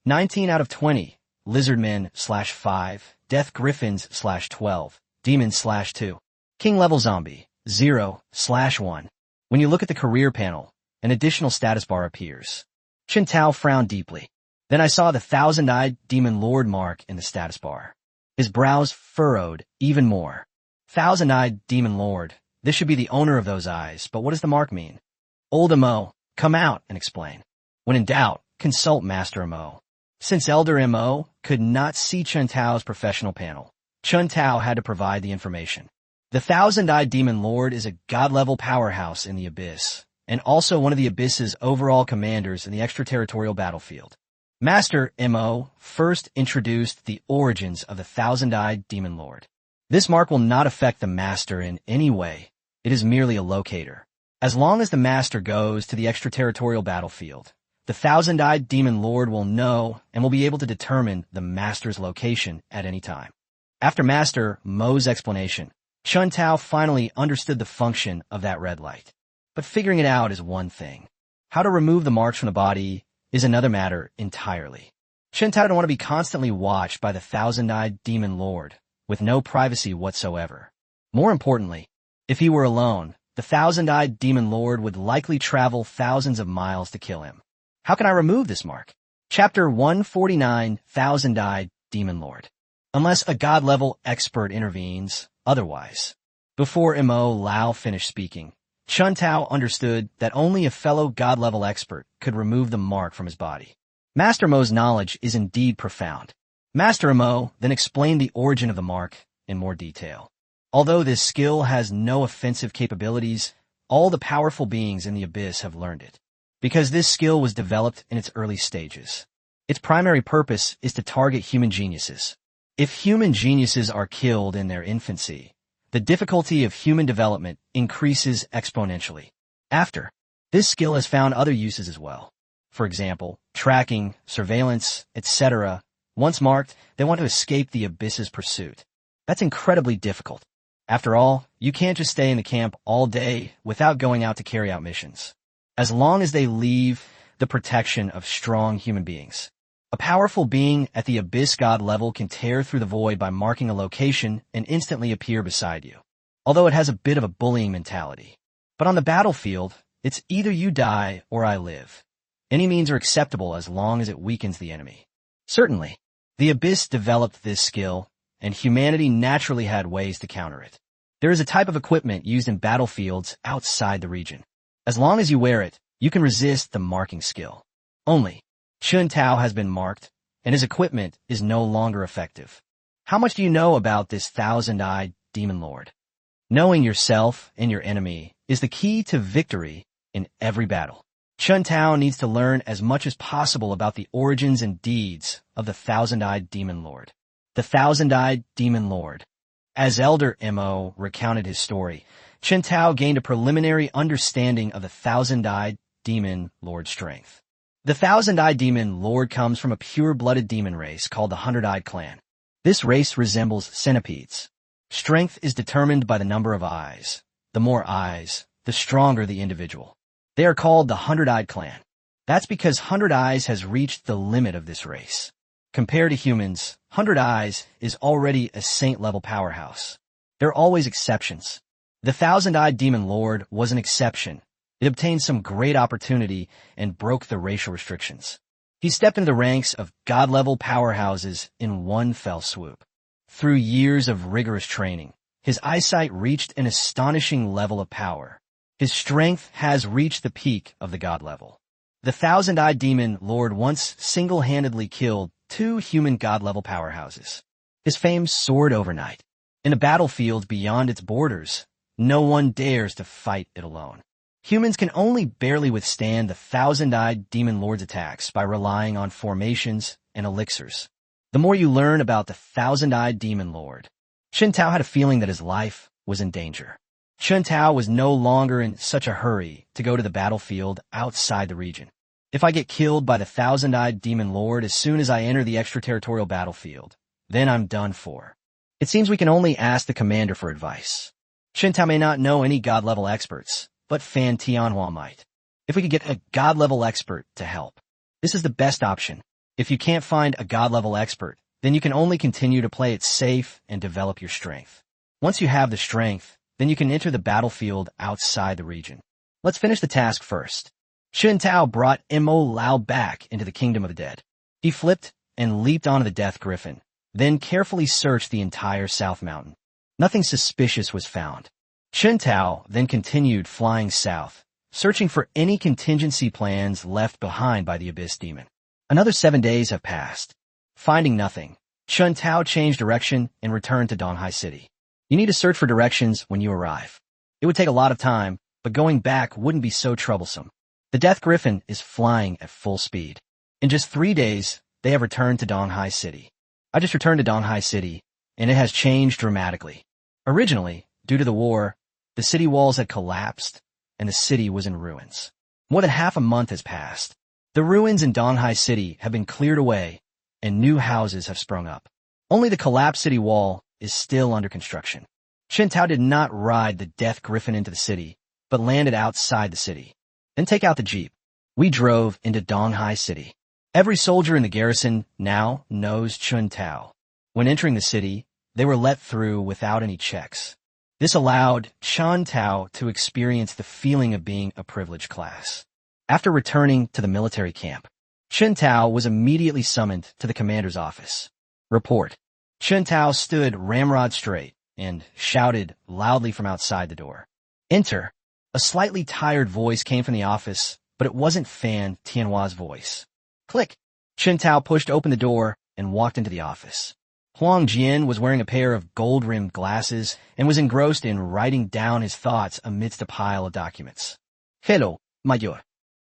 19 out of 20. Lizardmen /5. Death Griffins /12. Demons /2. King Level Zombie. 0/1. When you look at the career panel, an additional status bar appears. Chun Tao frowned deeply. Then I saw the Thousand-Eyed Demon Lord mark in the status bar. His brows furrowed even more. Thousand-Eyed Demon Lord. This should be the owner of those eyes, but what does the mark mean? Old Mo, come out and explain. When in doubt, consult Master Mo. Since Elder Mo could not see Chun Tao's professional panel, Chun Tao had to provide the information. The Thousand-Eyed Demon Lord is a god-level powerhouse in the Abyss, and also one of the Abyss's overall commanders in the extraterritorial battlefield. Master Mo first introduced the origins of the Thousand-Eyed Demon Lord. This mark will not affect the Master in any way. It is merely a locator. As long as the Master goes to the extraterritorial battlefield, the Thousand-Eyed Demon Lord will know and will be able to determine the Master's location at any time. After Master Mo's explanation, Chun Tao finally understood the function of that red light. But figuring it out is one thing. How to remove the marks from the body is another matter entirely. Chun Tao didn't want to be constantly watched by the Thousand-Eyed Demon Lord, with no privacy whatsoever. More importantly, if he were alone, the Thousand-Eyed Demon Lord would likely travel thousands of miles to kill him. How can I remove this mark? Chapter 149, Thousand-Eyed Demon Lord. Unless a god-level expert intervenes, otherwise. Before Mo Lao finished speaking, Chun Tao understood that only a fellow god-level expert could remove the mark from his body. Master Mo's knowledge is indeed profound. Master Mo then explained the origin of the mark in more detail. Although this skill has no offensive capabilities, all the powerful beings in the Abyss have learned it. Because this skill was developed in its early stages. Its primary purpose is to target human geniuses. If human geniuses are killed in their infancy, the difficulty of human development increases exponentially. After, this skill has found other uses as well. For example, tracking, surveillance, etc. Once marked, they want to escape the Abyss's pursuit. That's incredibly difficult. After all, you can't just stay in the camp all day without going out to carry out missions. As long as they leave the protection of strong human beings. A powerful being at the Abyss God level can tear through the void by marking a location and instantly appear beside you. Although it has a bit of a bullying mentality. But on the battlefield, it's either you die or I live. Any means are acceptable as long as it weakens the enemy. Certainly, the Abyss developed this skill, and humanity naturally had ways to counter it. There is a type of equipment used in battlefields outside the region. As long as you wear it, you can resist the marking skill. Only, Chun Tao has been marked, and his equipment is no longer effective. How much do you know about this thousand-eyed demon lord? Knowing yourself and your enemy is the key to victory in every battle. Chun Tao needs to learn as much as possible about the origins and deeds of the thousand-eyed demon lord. The thousand-eyed demon lord. As Elder Mo recounted his story, Chun Tao gained a preliminary understanding of the thousand-eyed demon lord's strength. The thousand-eyed demon lord comes from a pure-blooded demon race called the Hundred-Eyed Clan. This race resembles centipedes. Strength is determined by the number of eyes. The more eyes, the stronger the individual. They are called the Hundred-Eyed Clan. That's because Hundred Eyes has reached the limit of this race. Compared to humans, Hundred Eyes is already a saint-level powerhouse. There are always exceptions. The thousand-eyed demon lord was an exception. It obtained some great opportunity and broke the racial restrictions. He stepped into the ranks of god-level powerhouses in one fell swoop. Through years of rigorous training, his eyesight reached an astonishing level of power. His strength has reached the peak of the god level. The thousand-eyed demon lord once single-handedly killed 2 human god-level powerhouses. His fame soared overnight. In a battlefield beyond its borders, no one dares to fight it alone. Humans can only barely withstand the thousand-eyed demon lord's attacks by relying on formations and elixirs. The more you learn about the thousand-eyed demon lord, Chun Tao had a feeling that his life was in danger. Chun Tao was no longer in such a hurry to go to the battlefield outside the region. If I get killed by the thousand-eyed demon lord as soon as I enter the extraterritorial battlefield, then I'm done for. It seems we can only ask the commander for advice. Chun Tao may not know any god-level experts, but Fan Tianhua might. If we could get a god-level expert to help, this is the best option. If you can't find a god-level expert, then you can only continue to play it safe and develop your strength. Once you have the strength, then you can enter the battlefield outside the region. Let's finish the task first. Chun Tao brought Mo Lao back into the kingdom of the dead. He flipped and leaped onto the Death Griffin, then carefully searched the entire South Mountain. Nothing suspicious was found. Chun Tao then continued flying south, searching for any contingency plans left behind by the Abyss Demon. Another 7 days have passed. Finding nothing, Chun Tao changed direction and returned to Donghai City. You need to search for directions when you arrive. It would take a lot of time, but going back wouldn't be so troublesome. The Death Griffin is flying at full speed. In just 3 days, they have returned to Donghai City. I just returned to Donghai City, and it has changed dramatically. Originally, due to the war, the city walls had collapsed, and the city was in ruins. More than half a month has passed. The ruins in Donghai City have been cleared away, and new houses have sprung up. Only the collapsed city wall is still under construction. Chun Tao did not ride the Death Griffin into the city, but landed outside the city. Then take out the jeep. We drove into Donghai City. Every soldier in the garrison now knows Chun Tao. When entering the city, they were let through without any checks. This allowed Chun Tao to experience the feeling of being a privileged class. After returning to the military camp, Chun Tao was immediately summoned to the commander's office. Report. Chun Tao stood ramrod straight and shouted loudly from outside the door. Enter. A slightly tired voice came from the office, but it wasn't Fan Tianhua's voice. Click. Chun Tao pushed open the door and walked into the office. Huang Jian was wearing a pair of gold-rimmed glasses and was engrossed in writing down his thoughts amidst a pile of documents. Hello, Major.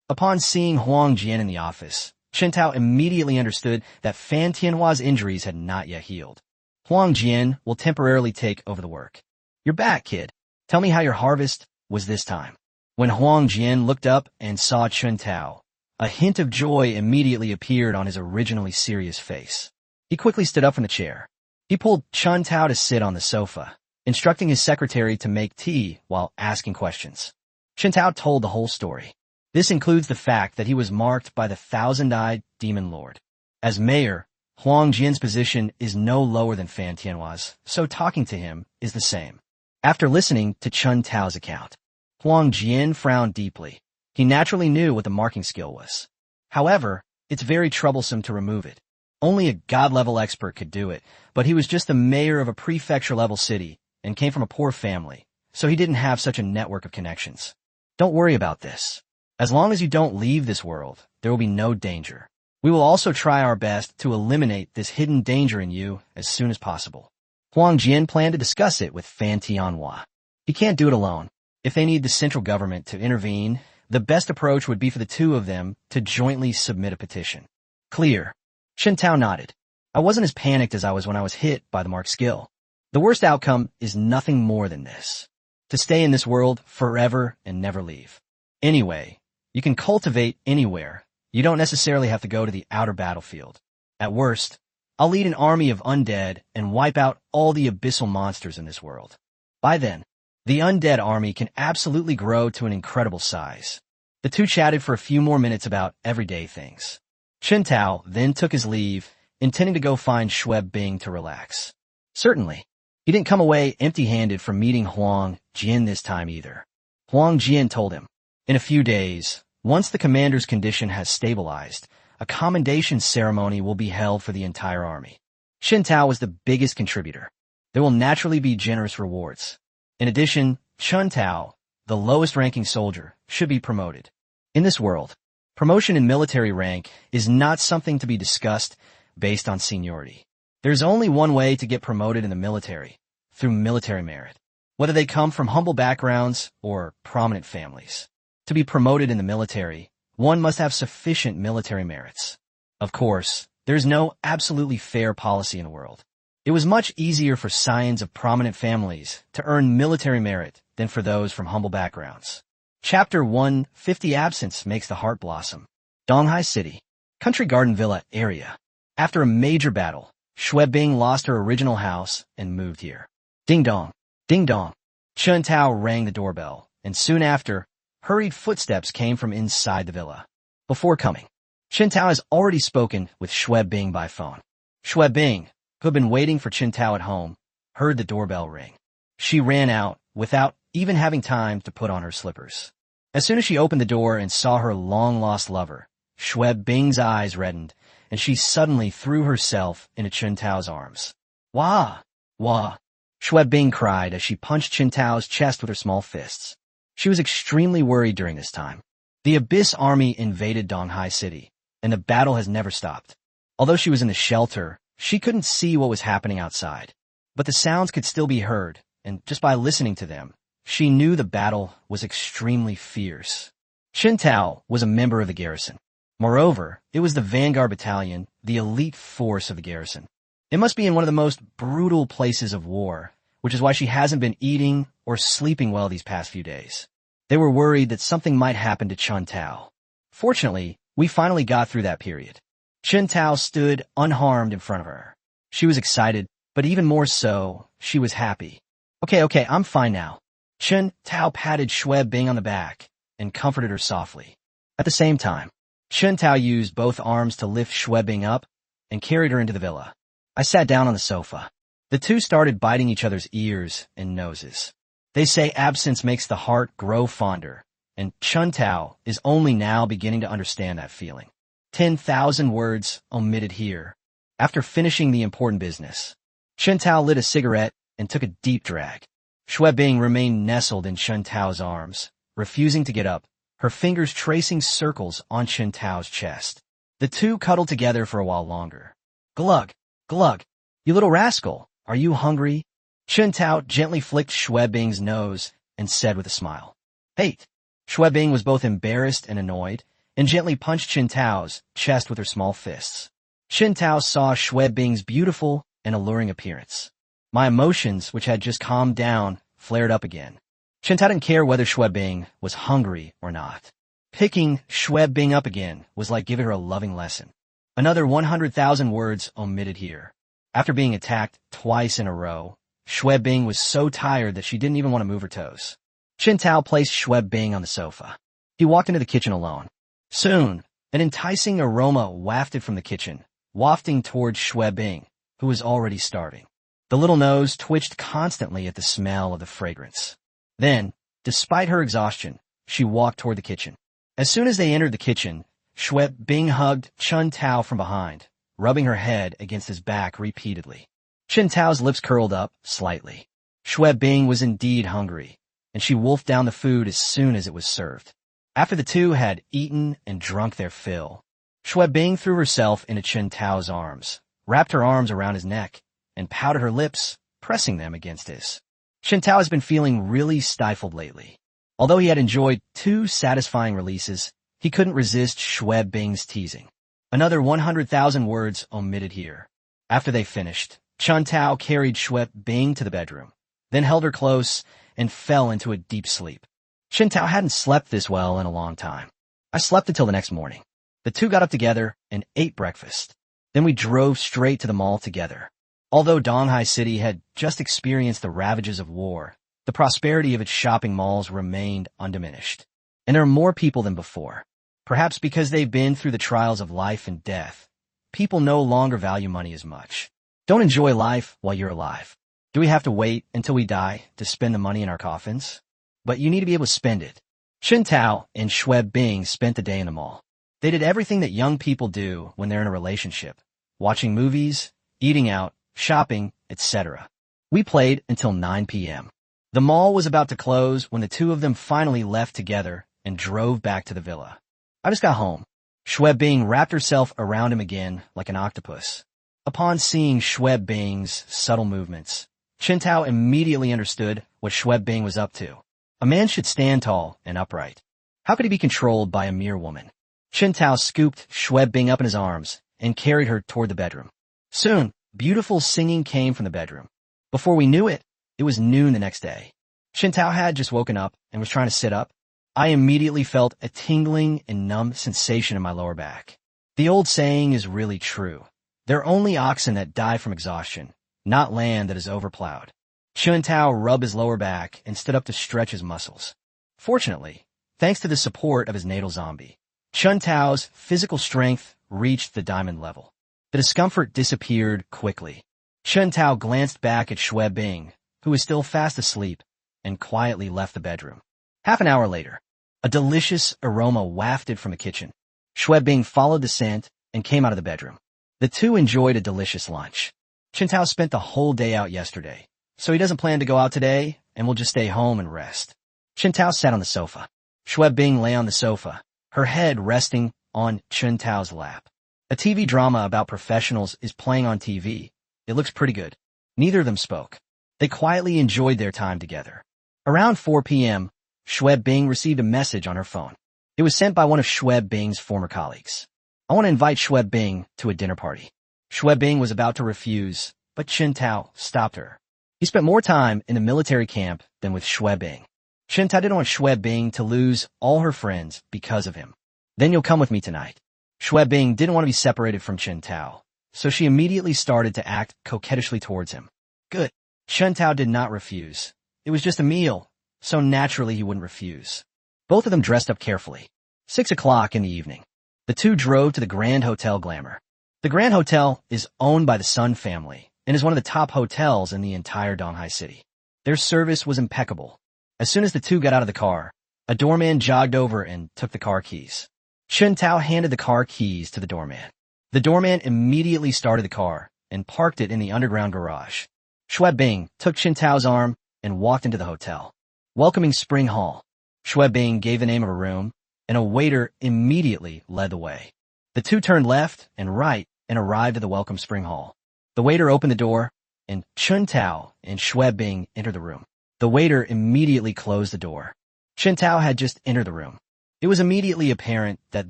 Upon seeing Huang Jian in the office, Chun Tao immediately understood that Fan Tianhua's injuries had not yet healed. Huang Jian will temporarily take over the work. You're back, kid. Tell me how your harvest was this time. When Huang Jian looked up and saw Chun Tao, a hint of joy immediately appeared on his originally serious face. He quickly stood up from the chair. He pulled Chun Tao to sit on the sofa, instructing his secretary to make tea while asking questions. Chen Tao told the whole story. This includes the fact that he was marked by the thousand-eyed demon lord. As mayor, Huang Jian's position is no lower than Fan Tianhua's, so talking to him is the same. After listening to Chen Tao's account, Huang Jian frowned deeply. He naturally knew what the marking skill was. However, it's very troublesome to remove it. Only a god-level expert could do it, but he was just the mayor of a prefecture-level city and came from a poor family, so he didn't have such a network of connections. Don't worry about this. As long as you don't leave this world, there will be no danger. We will also try our best to eliminate this hidden danger in you as soon as possible. Huang Jian planned to discuss it with Fan Tianhua. He can't do it alone. If they need the central government to intervene, the best approach would be for the two of them to jointly submit a petition. Clear. Chen Tao nodded. I wasn't as panicked as I was when I was hit by the mark skill. The worst outcome is nothing more than this. To stay in this world forever and never leave. Anyway, you can cultivate anywhere. You don't necessarily have to go to the outer battlefield. At worst, I'll lead an army of undead and wipe out all the abyssal monsters in this world. By then, the undead army can absolutely grow to an incredible size. The two chatted for a few more minutes about everyday things. Chen Tao then took his leave, intending to go find Xue Bing to relax. Certainly, he didn't come away empty-handed from meeting Huang Jian this time either. Huang Jian told him, in a few days, once the commander's condition has stabilized, a commendation ceremony will be held for the entire army. Chen Tao was the biggest contributor. There will naturally be generous rewards. In addition, Chen Tao, the lowest-ranking soldier, should be promoted. In this world, promotion in military rank is not something to be discussed based on seniority. There's only one way to get promoted in the military, through military merit, whether they come from humble backgrounds or prominent families. To be promoted in the military, one must have sufficient military merits. Of course, there's no absolutely fair policy in the world. It was much easier for scions of prominent families to earn military merit than for those from humble backgrounds. Chapter 150 Absence Makes the Heart Blossom. Donghai City, Country Garden Villa area. After a major battle, Xue Bing lost her original house and moved here. Ding dong, ding dong. Chen Tao rang the doorbell, and soon after, hurried footsteps came from inside the villa. Before coming, Chen Tao has already spoken with Xue Bing by phone. Xue Bing, who had been waiting for Chen Tao at home, heard the doorbell ring. She ran out without even having time to put on her slippers. As soon as she opened the door and saw her long-lost lover, Xue Bing's eyes reddened, and she suddenly threw herself into Chen Tao's arms. Wah! Wah! Xue Bing cried as she punched Chen Tao's chest with her small fists. She was extremely worried during this time. The Abyss army invaded Donghai City, and the battle has never stopped. Although she was in the shelter, she couldn't see what was happening outside. But the sounds could still be heard, and just by listening to them, she knew the battle was extremely fierce. Chen Tao was a member of the garrison. Moreover, it was the Vanguard Battalion, the elite force of the garrison. It must be in one of the most brutal places of war, which is why she hasn't been eating or sleeping well these past few days. They were worried that something might happen to Chen Tao. Fortunately, we finally got through that period. Chen Tao stood unharmed in front of her. She was excited, but even more so, she was happy. Okay, I'm fine now. Chen Tao patted Xue Bing on the back and comforted her softly. At the same time, Chen Tao used both arms to lift Xue Bing up and carried her into the villa. I sat down on the sofa. The two started biting each other's ears and noses. They say absence makes the heart grow fonder, and Chen Tao is only now beginning to understand that feeling. 10,000 words omitted here. After finishing the important business, Chen Tao lit a cigarette and took a deep drag. Xue Bing remained nestled in Chen Tao's arms, refusing to get up, her fingers tracing circles on Chen Tao's chest. The two cuddled together for a while longer. Glug, glug, you little rascal, are you hungry? Chen Tao gently flicked Xue Bing's nose and said with a smile. Hate. Xue Bing was both embarrassed and annoyed, and gently punched Chen Tao's chest with her small fists. Chen Tao saw Xue Bing's beautiful and alluring appearance. My emotions, which had just calmed down, flared up again. Chen Tao didn't care whether Xue Bing was hungry or not. Picking Xue Bing up again was like giving her a loving lesson. Another 100,000 words omitted here. After being attacked twice in a row, Xue Bing was so tired that she didn't even want to move her toes. Chen Tao placed Xue Bing on the sofa. He walked into the kitchen alone. Soon, an enticing aroma wafted from the kitchen, wafting towards Xue Bing, who was already starving. The little nose twitched constantly at the smell of the fragrance. Then, despite her exhaustion, she walked toward the kitchen. As soon as they entered the kitchen, Xue Bing hugged Chen Tao from behind, rubbing her head against his back repeatedly. Chen Tao's lips curled up slightly. Xue Bing was indeed hungry, and she wolfed down the food as soon as it was served. After the two had eaten and drunk their fill, Xue Bing threw herself into Chen Tao's arms, wrapped her arms around his neck, and pouted her lips, pressing them against his. Chen Tao has been feeling really stifled lately. Although he had enjoyed 2 satisfying releases, he couldn't resist Xue Bing's teasing. Another 100,000 words omitted here. After they finished, Chen Tao carried Xue Bing to the bedroom, then held her close and fell into a deep sleep. Chen Tao hadn't slept this well in a long time. I slept until the next morning. The two got up together and ate breakfast. Then we drove straight to the mall together. Although Donghai City had just experienced the ravages of war, the prosperity of its shopping malls remained undiminished. And there are more people than before. Perhaps because they've been through the trials of life and death, people no longer value money as much. Don't enjoy life while you're alive. Do we have to wait until we die to spend the money in our coffins? But you need to be able to spend it. Chen Tao and Xue Bing spent the day in the mall. They did everything that young people do when they're in a relationship. Watching movies, eating out, shopping, etc. We played until 9 p.m. The mall was about to close when the two of them finally left together and drove back to the villa. I just got home. Xue Bing wrapped herself around him again like an octopus. Upon seeing Xue Bing's subtle movements, Chen Tao immediately understood what Xue Bing was up to. A man should stand tall and upright. How could he be controlled by a mere woman? Chen Tao scooped Xue Bing up in his arms and carried her toward the bedroom. Soon, beautiful singing came from the bedroom. Before we knew it, it was noon the next day. Chen Tao had just woken up and was trying to sit up. I immediately felt a tingling and numb sensation in my lower back. The old saying is really true. There are only oxen that die from exhaustion, not land that is overplowed. Chen Tao rubbed his lower back and stood up to stretch his muscles. Fortunately, thanks to the support of his natal zombie, Chen Tao's physical strength reached the diamond level. The discomfort disappeared quickly. Chen Tao glanced back at Xue Bing, who was still fast asleep, and quietly left the bedroom. Half an hour later, a delicious aroma wafted from the kitchen. Xue Bing followed the scent and came out of the bedroom. The two enjoyed a delicious lunch. Chen Tao spent the whole day out yesterday, so he doesn't plan to go out today and will just stay home and rest. Chen Tao sat on the sofa. Xue Bing lay on the sofa, her head resting on Chen Tao's lap. A TV drama about professionals is playing on TV. It looks pretty good. Neither of them spoke. They quietly enjoyed their time together. Around 4 p.m., Xue Bing received a message on her phone. It was sent by one of Xue Bing's former colleagues. I want to invite Xue Bing to a dinner party. Xue Bing was about to refuse, but Chen Tao stopped her. He spent more time in the military camp than with Xue Bing. Chen Tao didn't want Xue Bing to lose all her friends because of him. Then you'll come with me tonight. Xue Bing didn't want to be separated from Chen Tao, so she immediately started to act coquettishly towards him. Good. Chen Tao did not refuse. It was just a meal, so naturally he wouldn't refuse. Both of them dressed up carefully. 6 o'clock in the evening. The two drove to the Grand Hotel Glamour. The Grand Hotel is owned by the Sun family and is one of the top hotels in the entire Donghai City. Their service was impeccable. As soon as the two got out of the car, a doorman jogged over and took the car keys. Chen Tao handed the car keys to the doorman. The doorman immediately started the car and parked it in the underground garage. Xue Bing took Chen Tao's arm and walked into the hotel. Welcoming Spring Hall. Xue Bing gave the name of a room, and a waiter immediately led the way. The two turned left and right and arrived at the Welcome Spring Hall. The waiter opened the door, and Chen Tao and Xue Bing entered the room. The waiter immediately closed the door. Chen Tao had just entered the room. It was immediately apparent that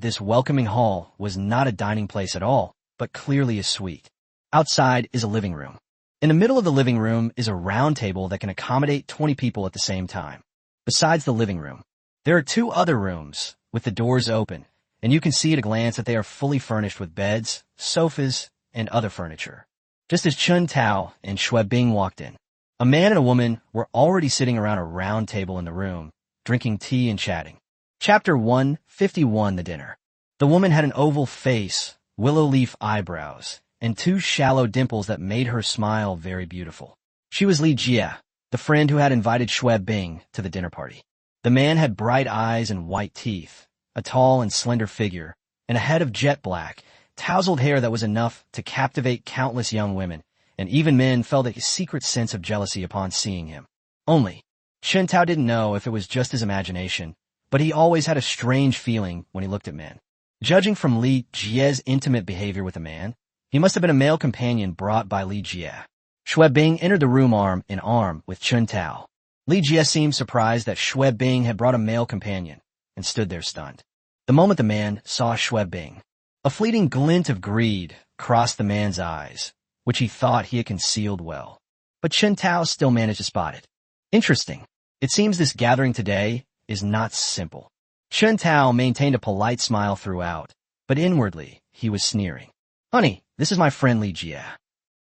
this welcoming hall was not a dining place at all, but clearly a suite. Outside is a living room. In the middle of the living room is a round table that can accommodate 20 people at the same time. Besides the living room, there are 2 other rooms with the doors open, and you can see at a glance that they are fully furnished with beds, sofas, and other furniture. Just as Chen Tao and Xue Bing walked in, A man and a woman were already sitting around a round table in the room, drinking tea and chatting. Chapter 151, The Dinner. The woman had an oval face, willow leaf eyebrows, and two shallow dimples that made her smile very beautiful. She was Li Jie, the friend who had invited Xue Bing to the dinner party. The man had bright eyes and white teeth, a tall and slender figure, and a head of jet black, tousled hair that was enough to captivate countless young women, and even men felt a secret sense of jealousy upon seeing him. Only, Chen Tao didn't know if it was just his imagination, but he always had a strange feeling when he looked at men. Judging from Li Jie's intimate behavior with a man, he must have been a male companion brought by Li Jie. Xue Bing entered the room arm in arm with Chen Tao. Li Jie seemed surprised that Xue Bing had brought a male companion, and stood there stunned. The moment the man saw Xue Bing, a fleeting glint of greed crossed the man's eyes, which he thought he had concealed well. But Chen Tao still managed to spot it. Interesting. It seems this gathering today is not simple. Chen Tao maintained a polite smile throughout, but inwardly he was sneering. Honey, this is my friend Li Jie.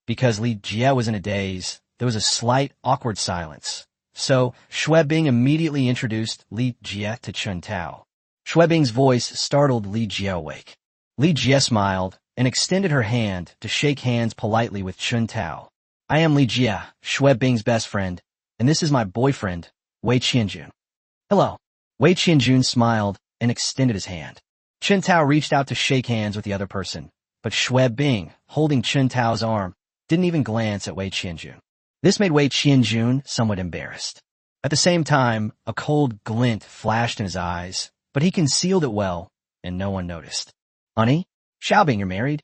Because Li Jie was in a daze, there was a slight, awkward silence. So, Xue Bing immediately introduced Li Jie to Chen Tao. Xue Bing's voice startled Li Jie awake. Li Jie smiled and extended her hand to shake hands politely with Chen Tao. I am Li Jie, Xue Bing's best friend, and this is my boyfriend, Wei Qianjun. Hello. Wei Qianjun smiled and extended his hand. Chen Tao reached out to shake hands with the other person, but Xue Bing, holding Chen Tao's arm, didn't even glance at Wei Qianjun. This made Wei Qianjun somewhat embarrassed. At the same time, a cold glint flashed in his eyes, but he concealed it well, and no one noticed. Honey, Xiaobing, you're married?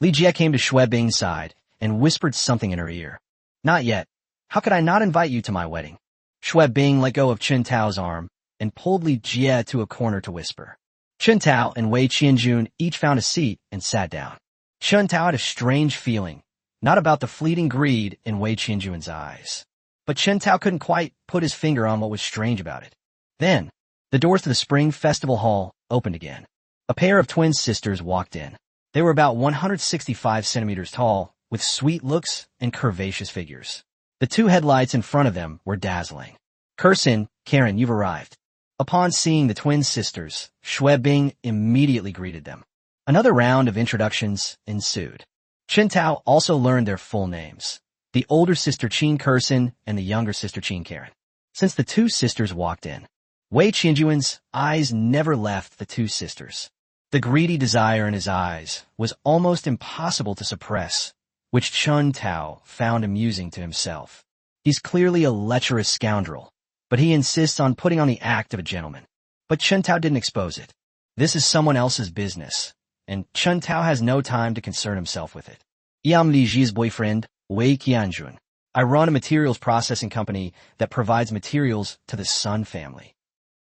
Li Jie came to Xue Bing's side and whispered something in her ear. Not yet. How could I not invite you to my wedding? Xue Bing let go of Chen Tao's arm and pulled Li Jie to a corner to whisper. Chen Tao and Wei Qianjun each found a seat and sat down. Chen Tao had a strange feeling, not about the fleeting greed in Wei Qianjun's eyes. But Chen Tao couldn't quite put his finger on what was strange about it. Then, the doors to the Spring Festival Hall opened again. A pair of twin sisters walked in. They were about 165 centimeters tall, with sweet looks and curvaceous figures. The two headlights in front of them were dazzling. Kursin, Karen, you've arrived. Upon seeing the twin sisters, Xue Bing immediately greeted them. Another round of introductions ensued. Chen Tao also learned their full names. The older sister Qin Kursin and the younger sister Qin Karen. Since the two sisters walked in, Wei Qianjun's eyes never left the two sisters. The greedy desire in his eyes was almost impossible to suppress, which Chen Tao found amusing to himself. He's clearly a lecherous scoundrel, but he insists on putting on the act of a gentleman. But Chen Tao didn't expose it. This is someone else's business, and Chen Tao has no time to concern himself with it. I am Li Jie's boyfriend, Wei Qianjun. I run a materials processing company that provides materials to the Sun family.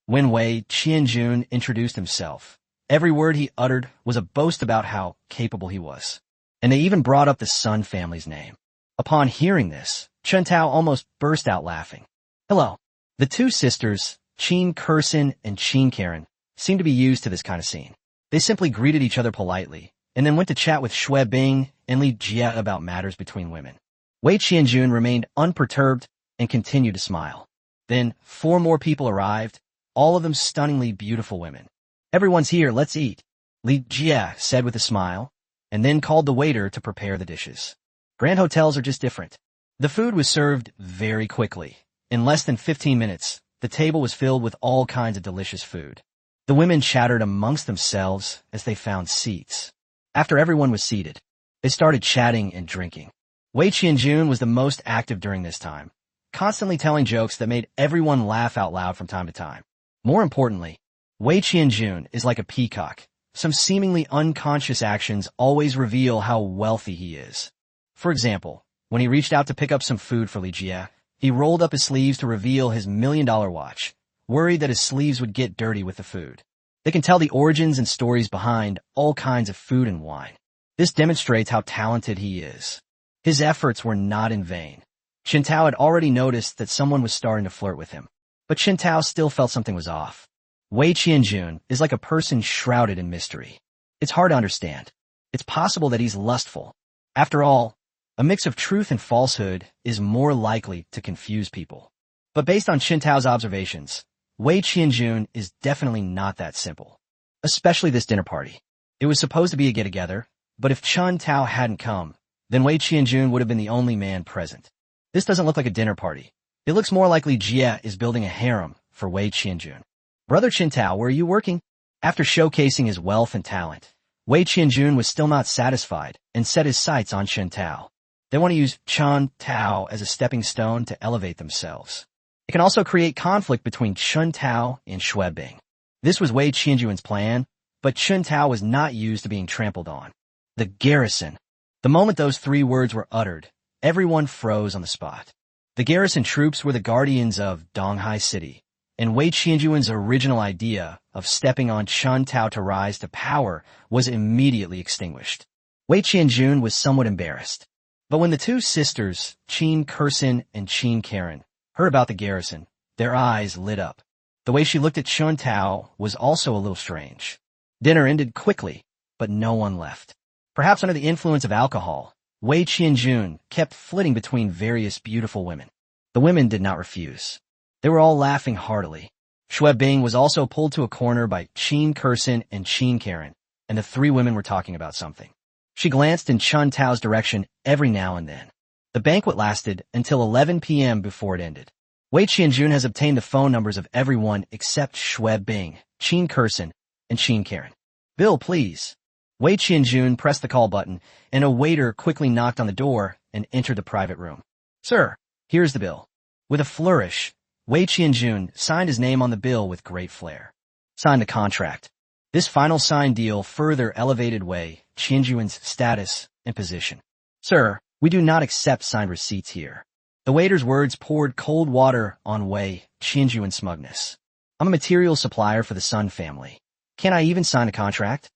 When Wei Qianjun introduced himself, every word he uttered was a boast about how capable he was. And they even brought up the Sun family's name. Upon hearing this, Chen Tao almost burst out laughing. Hello. The two sisters, Qin Kursin and Qin Karen, seemed to be used to this kind of scene. They simply greeted each other politely, and then went to chat with Xue Bing and Li Jie about matters between women. Wei Qianjun remained unperturbed and continued to smile. Then 4 more people arrived, all of them stunningly beautiful women. Everyone's here, let's eat, Li Jie said with a smile, and then called the waiter to prepare the dishes. Grand hotels are just different. The food was served very quickly. In less than 15 minutes, the table was filled with all kinds of delicious food. The women chattered amongst themselves as they found seats. After everyone was seated, they started chatting and drinking. Wei Qianjun was the most active during this time, constantly telling jokes that made everyone laugh out loud from time to time. More importantly, Wei Qianjun is like a peacock. Some seemingly unconscious actions always reveal how wealthy he is. For example, when he reached out to pick up some food for Li Jie, he rolled up his sleeves to reveal his $1 million watch, worried that his sleeves would get dirty with the food. They can tell the origins and stories behind all kinds of food and wine. This demonstrates how talented he is. His efforts were not in vain. Chen Tao had already noticed that someone was starting to flirt with him, but Chen Tao still felt something was off. Wei Qianjun is like a person shrouded in mystery. It's hard to understand. It's possible that he's lustful. After all, A mix of truth and falsehood is more likely to confuse people. But based on Chen Tao's observations, Wei Qianjun is definitely not that simple. Especially this dinner party. It was supposed to be a get-together, but if Chen Tao hadn't come, then Wei Qianjun would have been the only man present. This doesn't look like a dinner party. It looks more likely Jie is building a harem for Wei Qianjun. Brother Chen Tao, where are you working? After showcasing his wealth and talent, Wei Qianjun was still not satisfied and set his sights on Chen Tao. They want to use Chen Tao as a stepping stone to elevate themselves. It can also create conflict between Chen Tao and Xue Bing. This was Wei Qianjun's plan, but Chen Tao was not used to being trampled on. The garrison. The moment those three words were uttered, everyone froze on the spot. The garrison troops were the guardians of Donghai City, and Wei Qianjun's original idea of stepping on Chen Tao to rise to power was immediately extinguished. Wei Qianjun was somewhat embarrassed. But when the two sisters, Qin Kursin and Qin Karen, heard about the garrison, their eyes lit up. The way she looked at Chen Tao was also a little strange. Dinner ended quickly, but no one left. Perhaps under the influence of alcohol, Wei Qianjun kept flitting between various beautiful women. The women did not refuse. They were all laughing heartily. Xue Bing was also pulled to a corner by Qin Kursin and Qin Karen, and the three women were talking about something. She glanced in Chen Tao's direction every now and then. The banquet lasted until 11 p.m. before it ended. Wei Qianjun has obtained the phone numbers of everyone except Xue Bing, Qin Kursin, and Qin Karen. Bill, please. Wei Qianjun pressed the call button, and a waiter quickly knocked on the door and entered the private room. Sir, here's the bill. With a flourish, Wei Qianjun signed his name on the bill with great flair. Signed the contract. This final signed deal further elevated Wei Qianjun's status and position. Sir, we do not accept signed receipts here. The waiter's words poured cold water on Wei Qianjun's smuggness. I'm a material supplier for the Sun family. Can't I even sign a contract?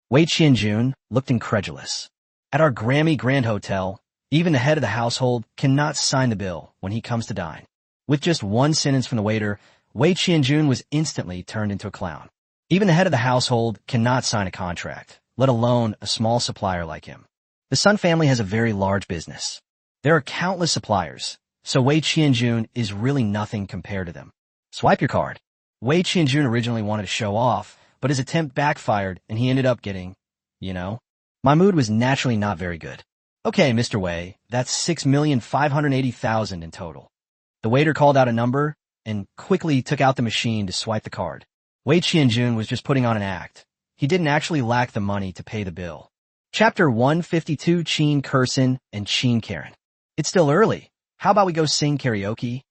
Wei Qianjun looked incredulous. At our Grammy Grand Hotel, even the head of the household cannot sign the bill when he comes to dine. With just one sentence from the waiter, Wei Qianjun was instantly turned into a clown. Even the head of the household cannot sign a contract, let alone a small supplier like him. The Sun family has a very large business. There are countless suppliers, so Wei Qianjun is really nothing compared to them. Swipe your card. Wei Qianjun originally wanted to show off, but his attempt backfired and he ended up getting, My mood was naturally not very good. Okay, Mr. Wei, that's 6,580,000 in total. The waiter called out a number and quickly took out the machine to swipe the card. Wei Qianjun was just putting on an act. He didn't actually lack the money to pay the bill. Chapter 152, Qin Kursin and Qin Karen. It's still early. How about we go sing karaoke?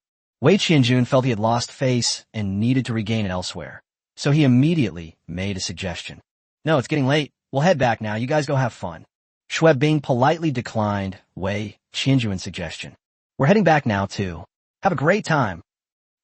Wei Qianjun felt he had lost face and needed to regain it elsewhere. So he immediately made a suggestion. No, it's getting late. We'll head back now. You guys go have fun. Xue Bing politely declined Wei Qianjun's suggestion. We're heading back now, too. Have a great time.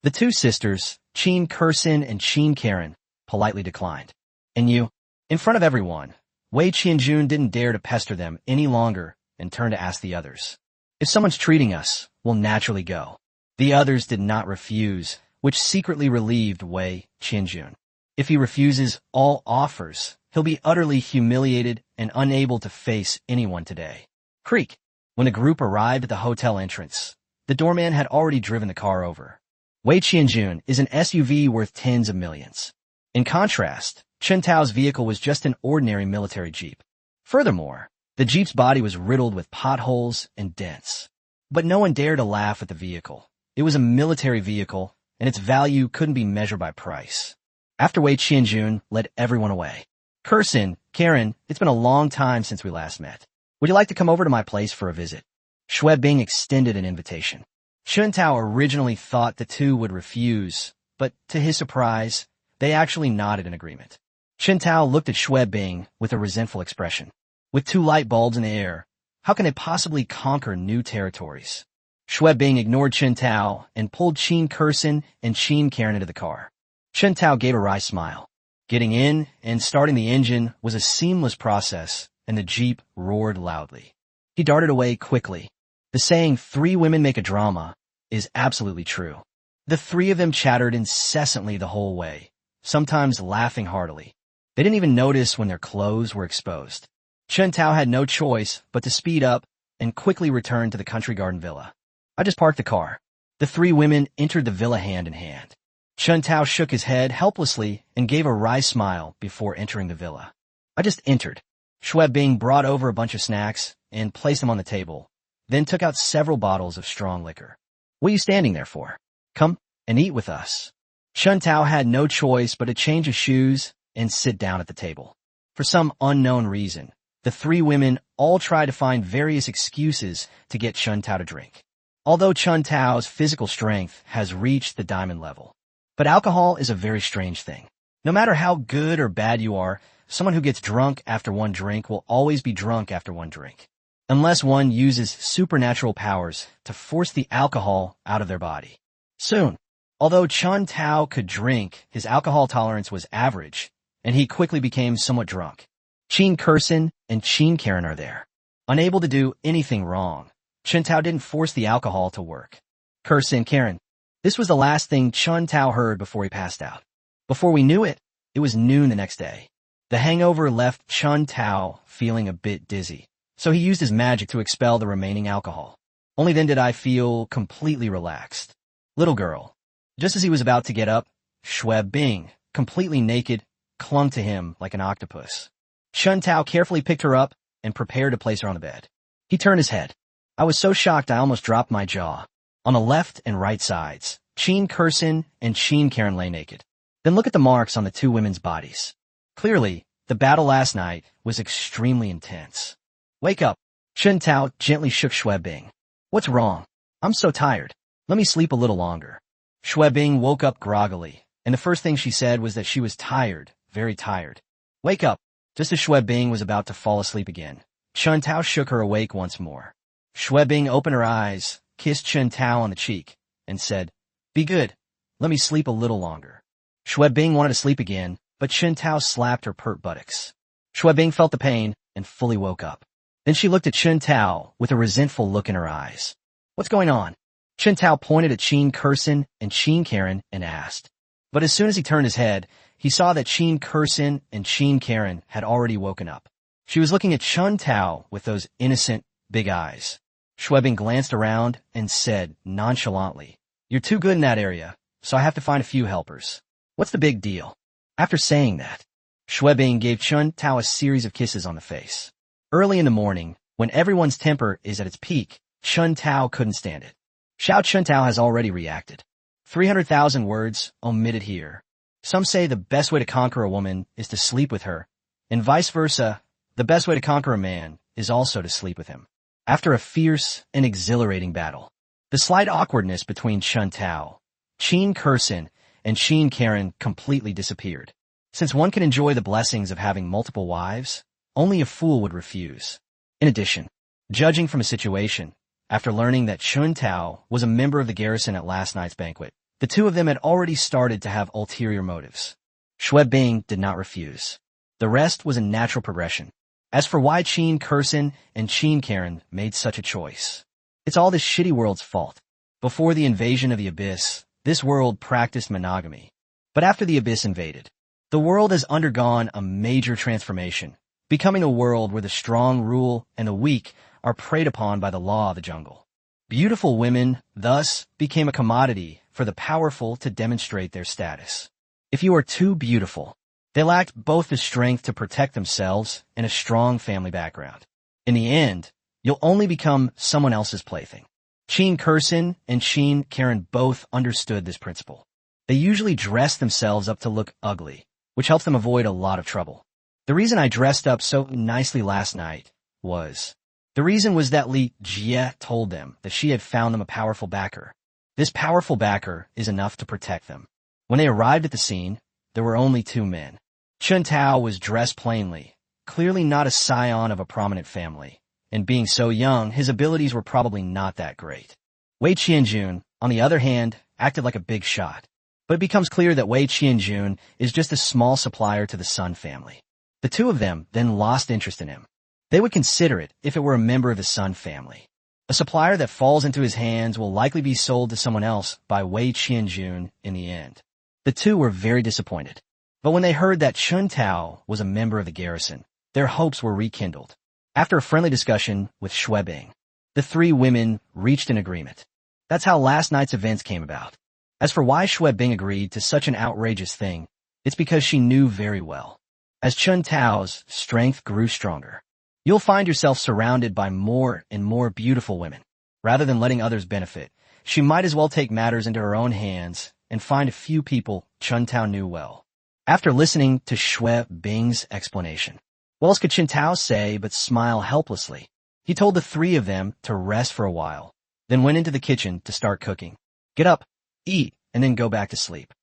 The two sisters, Qin Kursin and Qin Karen, politely declined. And you? In front of everyone, Wei Qianjun didn't dare to pester them any longer and turned to ask the others. If someone's treating us, we'll naturally go. The others did not refuse, which secretly relieved Wei Qianjun. If he refuses all offers, he'll be utterly humiliated and unable to face anyone today. Creak. When the group arrived at the hotel entrance, the doorman had already driven the car over. Wei Qianjun is an SUV worth tens of millions. In contrast, Chen Tao's vehicle was just an ordinary military jeep. Furthermore, the jeep's body was riddled with potholes and dents. But no one dared to laugh at the vehicle. It was a military vehicle, and its value couldn't be measured by price. After Wei Qianjun led everyone away. Kursin, Karen, it's been a long time since we last met. Would you like to come over to my place for a visit? Xue Bing extended an invitation. Chen Tao originally thought the two would refuse, but to his surprise, they actually nodded in agreement. Chen Tao looked at Xue Bing with a resentful expression. With two light bulbs in the air, how can they possibly conquer new territories? Xue Bing ignored Chen Tao and pulled Qin Kursin and Qin Karen into the car. Chen Tao gave a wry smile. Getting in and starting the engine was a seamless process, and the jeep roared loudly. He darted away quickly. The saying, 3 women make a drama, is absolutely true. The 3 of them chattered incessantly the whole way, sometimes laughing heartily. They didn't even notice when their clothes were exposed. Chen Tao had no choice but to speed up and quickly returned to the country garden villa. I just parked the car. The three women entered the villa hand in hand. Chun Tao shook his head helplessly and gave a wry smile before entering the villa. I just entered. Xue Bing brought over a bunch of snacks and placed them on the table, then took out several bottles of strong liquor. What are you standing there for? Come and eat with us. Chun Tao had no choice but to change his shoes and sit down at the table. For some unknown reason, the three women all tried to find various excuses to get Chun Tao to drink. Although Chun Tao's physical strength has reached the diamond level. But alcohol is a very strange thing. No matter how good or bad you are, someone who gets drunk after one drink will always be drunk after one drink. Unless one uses supernatural powers to force the alcohol out of their body. Soon, although Chun Tao could drink, his alcohol tolerance was average, and he quickly became somewhat drunk. Qin Kursin and Qin Karen are there. Unable to do anything wrong, Chun Tao didn't force the alcohol to work. Kursin, Karen. This was the last thing Chun Tao heard before he passed out. Before we knew it, it was noon the next day. The hangover left Chun Tao feeling a bit dizzy, so he used his magic to expel the remaining alcohol. Only then did I feel completely relaxed. Little girl. Just as he was about to get up, Xue Bing, completely naked, clung to him like an octopus. Chun Tao carefully picked her up and prepared to place her on the bed. He turned his head. I was so shocked I almost dropped my jaw. On the left and right sides, Qin Kursin and Qin Karen lay naked. Then look at the marks on the two women's bodies. Clearly, the battle last night was extremely intense. Wake up. Chun Tao gently shook Xue Bing. What's wrong? I'm so tired. Let me sleep a little longer. Xue Bing woke up groggily, and the first thing she said was that she was tired, very tired. Wake up. Just as Xue Bing was about to fall asleep again, Chun Tao shook her awake once more. Xue Bing opened her eyes, kissed Chun Tao on the cheek, and said, Be good. Let me sleep a little longer. Xue Bing wanted to sleep again, but Chun Tao slapped her pert buttocks. Xue Bing felt the pain and fully woke up. Then she looked at Chun Tao with a resentful look in her eyes. What's going on? Chun Tao pointed at Qin Kursin and Qin Karen and asked. But as soon as he turned his head, he saw that Qin Kursin and Qin Karen had already woken up. She was looking at Chun Tao with those innocent, big eyes. Xue Bing glanced around and said nonchalantly, You're too good in that area, so I have to find a few helpers. What's the big deal? After saying that, Xue Bing gave Chun Tao a series of kisses on the face. Early in the morning, when everyone's temper is at its peak, Chun Tao couldn't stand it. Xiao Chun Tao has already reacted. 300,000 words omitted here. Some say the best way to conquer a woman is to sleep with her, and vice versa, the best way to conquer a man is also to sleep with him. After a fierce and exhilarating battle, the slight awkwardness between Chun Tao, Qin Kursin, and Qin Karen completely disappeared. Since one can enjoy the blessings of having multiple wives, only a fool would refuse. In addition, judging from a situation, after learning that Chun Tao was a member of the garrison at last night's banquet, the two of them had already started to have ulterior motives. Xue Bing did not refuse. The rest was a natural progression. As for why Qin Kursin and Qin Karen made such a choice, it's all this shitty world's fault. Before the invasion of the Abyss, this world practiced monogamy. But after the Abyss invaded, the world has undergone a major transformation, becoming a world where the strong rule and the weak are preyed upon by the law of the jungle. Beautiful women, thus, became a commodity for the powerful to demonstrate their status. If you are too beautiful, they lacked both the strength to protect themselves and a strong family background. In the end, you'll only become someone else's plaything. Qin Kursin and Qin Karen both understood this principle. They usually dress themselves up to look ugly, which helps them avoid a lot of trouble. The reason I dressed up so nicely last night was that Li Jie told them that she had found them a powerful backer. This powerful backer is enough to protect them. When they arrived at the scene, there were only two men. Chun Tao was dressed plainly, clearly not a scion of a prominent family, and being so young, his abilities were probably not that great. Wei Qianjun, on the other hand, acted like a big shot. But it becomes clear that Wei Qianjun is just a small supplier to the Sun family. The two of them then lost interest in him. They would consider it if it were a member of the Sun family. A supplier that falls into his hands will likely be sold to someone else by Wei Qianjun in the end. The two were very disappointed. But when they heard that Chun Tao was a member of the garrison, their hopes were rekindled. After a friendly discussion with Xue Bing, The three women reached an agreement. That's how last night's events came about. As for why Xue Bing agreed to such an outrageous thing, it's because she knew very well. As Chun Tao's strength grew stronger, you'll find yourself surrounded by more and more beautiful women. Rather than letting others benefit, she might as well take matters into her own hands and find a few people Chun Tao knew well. After listening to Xue Bing's explanation, what else could Chun Tao say but smile helplessly? He told the three of them to rest for a while, then went into the kitchen to start cooking. Get up, eat, and then go back to sleep.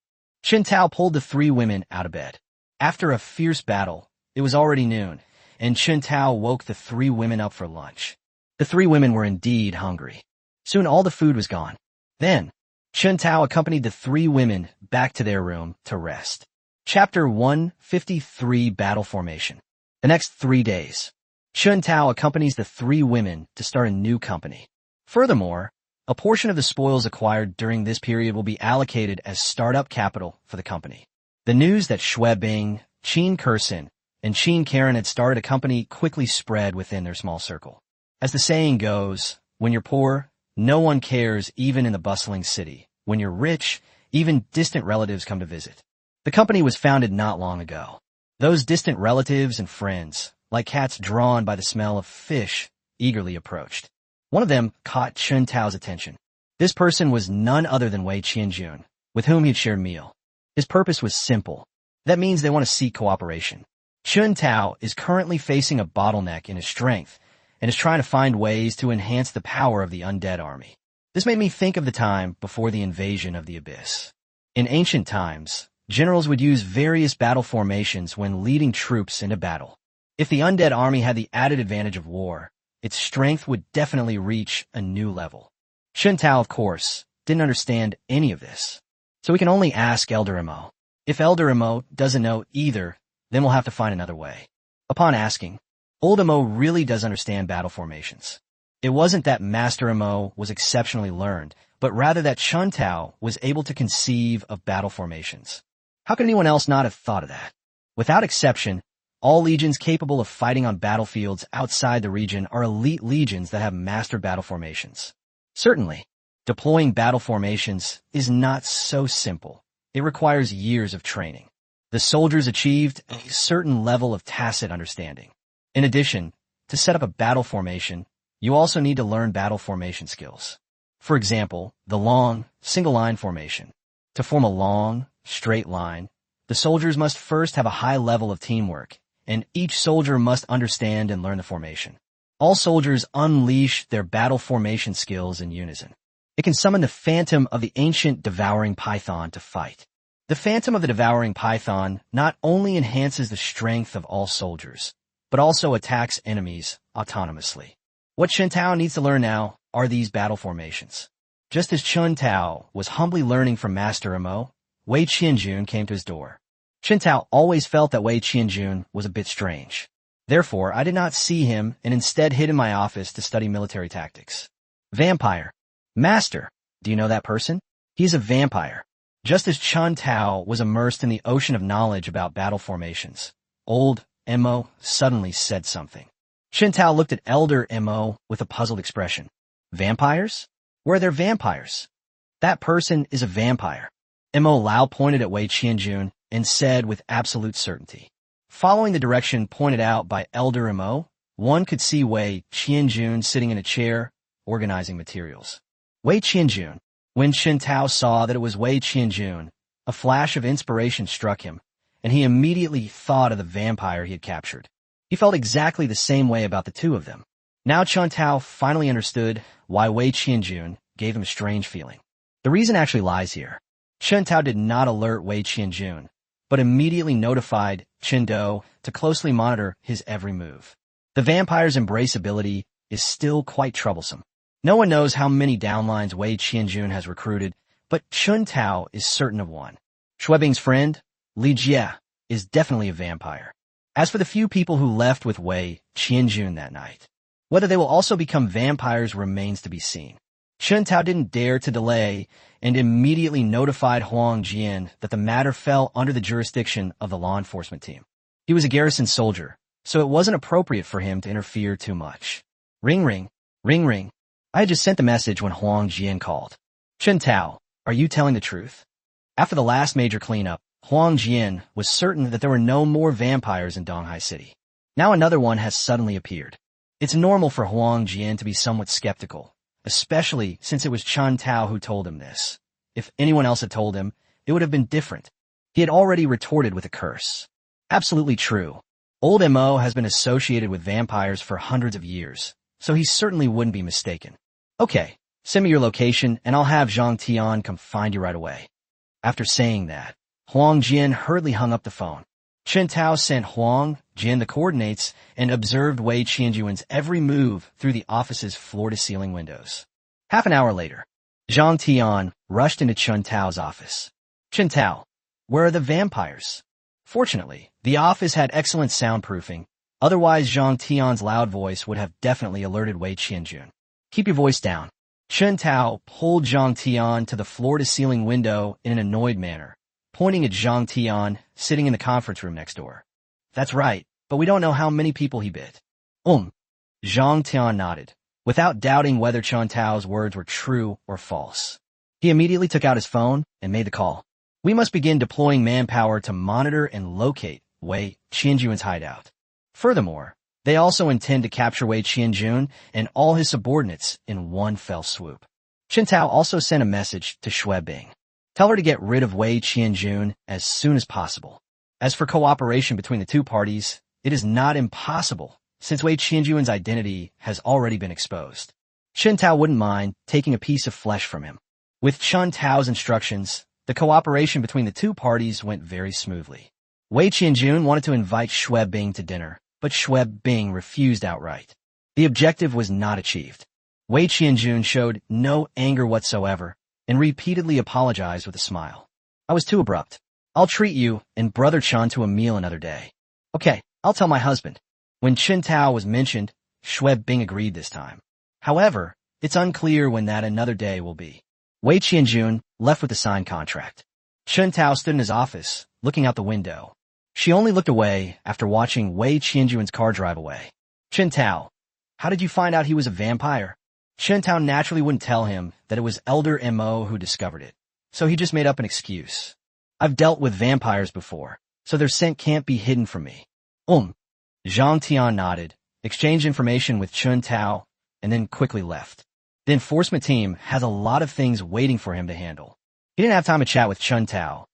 Chun Tao pulled the three women out of bed. After a fierce battle, it was already noon, and Chun Tao woke the three women up for lunch. The three women were indeed hungry. Soon all the food was gone. Then, Chun Tao accompanied the three women back to their room to rest. Chapter 153 Battle Formation. The next 3 days, Chun Tao accompanies the three women to start a new company. Furthermore, a portion of the spoils acquired during this period will be allocated as startup capital for the company. The news that Xue Bing, Qin Kersin, and Qin Karen had started a company quickly spread within their small circle. As the saying goes, when you're poor, no one cares even in the bustling city. When you're rich, even distant relatives come to visit. The company was founded not long ago. Those distant relatives and friends, like cats drawn by the smell of fish, eagerly approached. One of them caught Chun Tao's attention. This person was none other than Wei Qianjun, with whom he had shared meal. His purpose was simple. That means they want to seek cooperation. Chun Tao is currently facing a bottleneck in his strength and is trying to find ways to enhance the power of the undead army. This made me think of the time before the invasion of the Abyss. In ancient times, generals would use various battle formations when leading troops into battle. If the undead army had the added advantage of war, its strength would definitely reach a new level. Chun Tao, of course, didn't understand any of this, so we can only ask Elder Mo. If Elder Mo doesn't know either, then we'll have to find another way. Upon asking, Old Mo really does understand battle formations. It wasn't that Master Mo was exceptionally learned, but rather that Chun Tao was able to conceive of battle formations. How could anyone else not have thought of that? Without exception, all legions capable of fighting on battlefields outside the region are elite legions that have mastered battle formations. Certainly, deploying battle formations is not so simple. It requires years of training. The soldiers achieved a certain level of tacit understanding. In addition, to set up a battle formation, you also need to learn battle formation skills. For example, the long, single-line formation. To form a long, straight line, the soldiers must first have a high level of teamwork, and each soldier must understand and learn the formation. All soldiers unleash their battle formation skills in unison. It can summon the phantom of the ancient devouring python to fight. The phantom of the devouring python not only enhances the strength of all soldiers, but also attacks enemies autonomously. What Chun Tao needs to learn now are these battle formations. Just as Chun Tao was humbly learning from Master Mo, Wei Qianjun came to his door. Chun Tao always felt that Wei Qianjun was a bit strange. Therefore, I did not see him and instead hid in my office to study military tactics. Vampire. Master, do you know that person? He is a vampire. Just as Chun Tao was immersed in the ocean of knowledge about battle formations, Old Mo suddenly said something. Chun Tao looked at Elder Mo with a puzzled expression. Vampires? Where are their vampires? That person is a vampire. Mo Lao pointed at Wei Qianjun and said with absolute certainty. Following the direction pointed out by Elder Mo, one could see Wei Qianjun sitting in a chair, organizing materials. Wei Qianjun. When Chun Tao saw that it was Wei Qianjun, a flash of inspiration struck him, and he immediately thought of the vampire he had captured. He felt exactly the same way about the two of them. Now Chun Tao finally understood why Wei Qianjun gave him a strange feeling. The reason actually lies here. Chun Tao did not alert Wei Qianjun, but immediately notified Chen Do to closely monitor his every move. The vampire's embrace ability is still quite troublesome. No one knows how many downlines Wei Qianjun has recruited, but Chun Tao is certain of one. Xue Bing's friend, Li Jie, is definitely a vampire. As for the few people who left with Wei Qianjun that night, whether they will also become vampires remains to be seen. Chun Tao didn't dare to delay and immediately notified Huang Jian that the matter fell under the jurisdiction of the law enforcement team. He was a garrison soldier, so it wasn't appropriate for him to interfere too much. Ring ring, ring ring. I had just sent the message when Huang Jian called. Chen Tao, are you telling the truth? After the last major cleanup, Huang Jian was certain that there were no more vampires in Donghai City. Now another one has suddenly appeared. It's normal for Huang Jian to be somewhat skeptical, especially since it was Chen Tao who told him this. If anyone else had told him, it would have been different. He had already retorted with a curse. Absolutely true. Old Mo has been associated with vampires for hundreds of years, so he certainly wouldn't be mistaken. Okay, send me your location and I'll have Zhang Tian come find you right away. After saying that, Huang Jian hurriedly hung up the phone. Chen Tao sent Huang Jian the coordinates and observed Wei Qianjuan's every move through the office's floor-to-ceiling windows. Half an hour later, Zhang Tian rushed into Chen Tao's office. Chen Tao, where are the vampires? Fortunately, the office had excellent soundproofing, otherwise Zhang Tian's loud voice would have definitely alerted Wei Qianjun. Keep your voice down. Chen Tao pulled Zhang Tian to the floor-to-ceiling window in an annoyed manner, pointing at Zhang Tian sitting in the conference room next door. That's right, but we don't know how many people he bit. Zhang Tian nodded, without doubting whether Chen Tao's words were true or false. He immediately took out his phone and made the call. We must begin deploying manpower to monitor and locate Wei Qianjun's hideout. Furthermore, they also intend to capture Wei Qianjun and all his subordinates in one fell swoop. Chen Tao also sent a message to Xue Bing. Tell her to get rid of Wei Qianjun as soon as possible. As for cooperation between the two parties, it is not impossible, since Wei Qianjun's identity has already been exposed. Chen Tao wouldn't mind taking a piece of flesh from him. With Chen Tao's instructions, the cooperation between the two parties went very smoothly. Wei Qianjun wanted to invite Xue Bing to dinner, but Xue Bing refused outright. The objective was not achieved. Wei Qianjun showed no anger whatsoever and repeatedly apologized with a smile. I was too abrupt. I'll treat you and Brother Chen to a meal another day. Okay, I'll tell my husband. When Chen Tao was mentioned, Xue Bing agreed this time. However, it's unclear when that another day will be. Wei Qianjun left with the signed contract. Chen Tao stood in his office, looking out the window. She only looked away after watching Wei Qianjun's car drive away. Chen Tao, how did you find out he was a vampire? Chen Tao naturally wouldn't tell him that it was Elder Mo who discovered it, so he just made up an excuse. I've dealt with vampires before, so their scent can't be hidden from me. Zhang Tian nodded, exchanged information with Chen Tao, and then quickly left. The enforcement team has a lot of things waiting for him to handle. He didn't have time to chat with Chen Tao,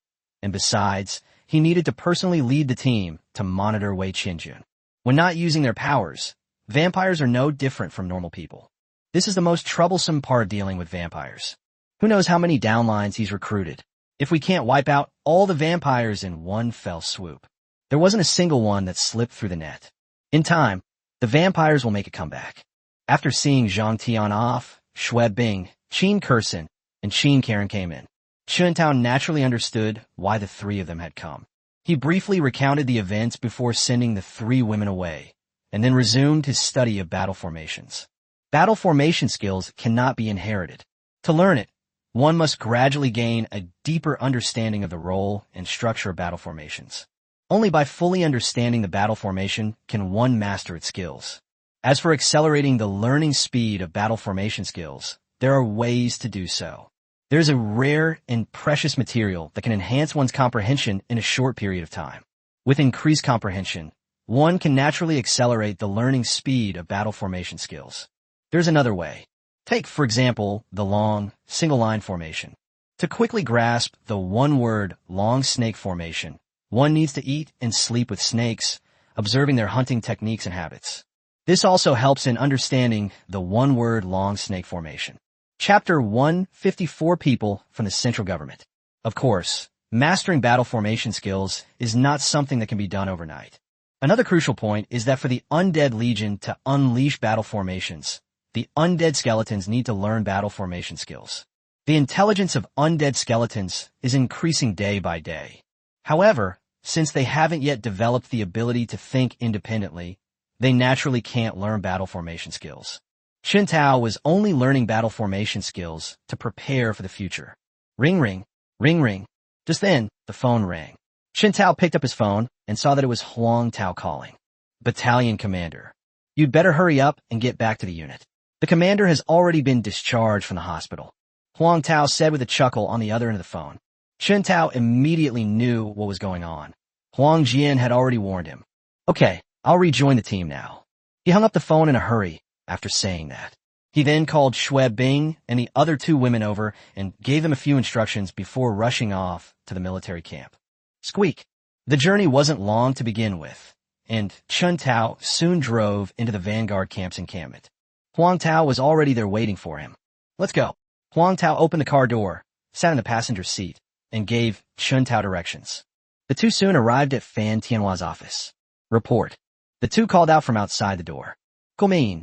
and besides, he needed to personally lead the team to monitor Wei Qianjun. When not using their powers, vampires are no different from normal people. This is the most troublesome part of dealing with vampires. Who knows how many downlines he's recruited? If we can't wipe out all the vampires in one fell swoop. There wasn't a single one that slipped through the net. In time, the vampires will make a comeback. After seeing Zhang Tian off, Xue Bing, Qin Kersen, and Qin Karen came in. Chen Tao naturally understood why the three of them had come. He briefly recounted the events before sending the three women away, and then resumed his study of battle formations. Battle formation skills cannot be inherited. To learn it, one must gradually gain a deeper understanding of the role and structure of battle formations. Only by fully understanding the battle formation can one master its skills. As for accelerating the learning speed of battle formation skills, there are ways to do so. There is a rare and precious material that can enhance one's comprehension in a short period of time. With increased comprehension, one can naturally accelerate the learning speed of battle formation skills. There's another way. Take, for example, the long, single-line formation. To quickly grasp the one-word long snake formation, one needs to eat and sleep with snakes, observing their hunting techniques and habits. This also helps in understanding the one-word long snake formation. Chapter 154 People from the Central Government. Of course, mastering battle formation skills is not something that can be done overnight. Another crucial point is that for the Undead Legion to unleash battle formations, the undead skeletons need to learn battle formation skills. The intelligence of undead skeletons is increasing day by day. However, since they haven't yet developed the ability to think independently, they naturally can't learn battle formation skills. Chen Tao was only learning battle formation skills to prepare for the future. Ring ring, ring ring. Just then, the phone rang. Chen Tao picked up his phone and saw that it was Huang Tao calling. Battalion Commander. You'd better hurry up and get back to the unit. The commander has already been discharged from the hospital, Huang Tao said with a chuckle on the other end of the phone. Chen Tao immediately knew what was going on. Huang Jian had already warned him. Okay, I'll rejoin the team now. He hung up the phone in a hurry after saying that. He then called Xue Bing and the other two women over and gave them a few instructions before rushing off to the military camp. Squeak. The journey wasn't long to begin with, and Chen Tao soon drove into the Vanguard camp's encampment. Huang Tao was already there waiting for him. Let's go. Huang Tao opened the car door, sat in the passenger seat, and gave Chen Tao directions. The two soon arrived at Fan Tianhua's office. Report. The two called out from outside the door. Come in.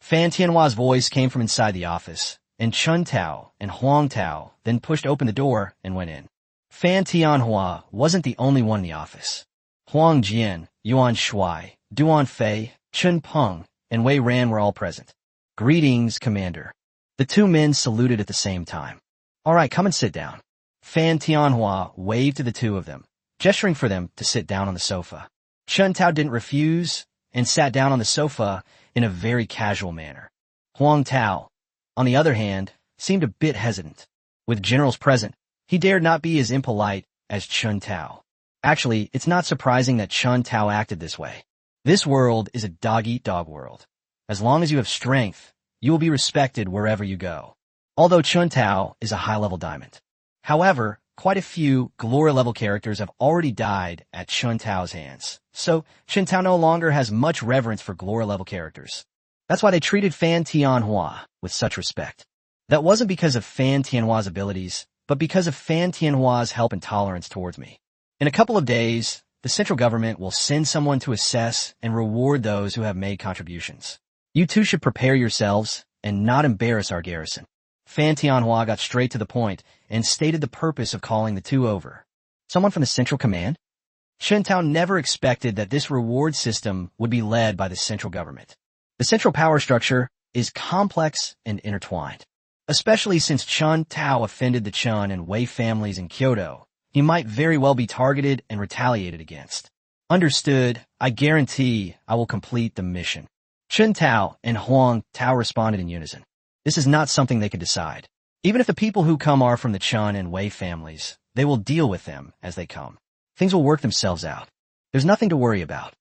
Fan Tianhua's voice came from inside the office, and Chen Tao and Huang Tao then pushed open the door and went in. Fan Tianhua wasn't the only one in the office. Huang Jian, Yuan Shui, Duan Fei, Chen Peng, and Wei Ran were all present. Greetings, Commander. The two men saluted at the same time. All right, come and sit down. Fan Tianhua waved to the two of them, gesturing for them to sit down on the sofa. Chen Tao didn't refuse and sat down on the sofa in a very casual manner. Huang Tao, on the other hand, seemed a bit hesitant. With generals present, he dared not be as impolite as Chen Tao. Actually, it's not surprising that Chen Tao acted this way. This world is a dog-eat-dog world. As long as you have strength, you will be respected wherever you go. Although Chen Tao is a high-level diamond. However, quite a few glory-level characters have already died at Chen Tao's hands, so Chen Tao no longer has much reverence for glory-level characters. That's why they treated Fan Tianhua with such respect. That wasn't because of Fan Tianhua's abilities, but because of Fan Tianhua's help and tolerance towards me. In a couple of days, the central government will send someone to assess and reward those who have made contributions. You two should prepare yourselves and not embarrass our garrison. Fan Tianhua got straight to the point and stated the purpose of calling the two over. Someone from the Central Command? Chen Tao never expected that this reward system would be led by the central government. The central power structure is complex and intertwined. Especially since Chen Tao offended the Chen and Wei families in Kyoto, he might very well be targeted and retaliated against. Understood, I guarantee I will complete the mission. Chen Tao and Huang Tao responded in unison. This is not something they could decide. Even if the people who come are from the Chen and Wei families, they will deal with them as they come. Things will work themselves out. There's nothing to worry about.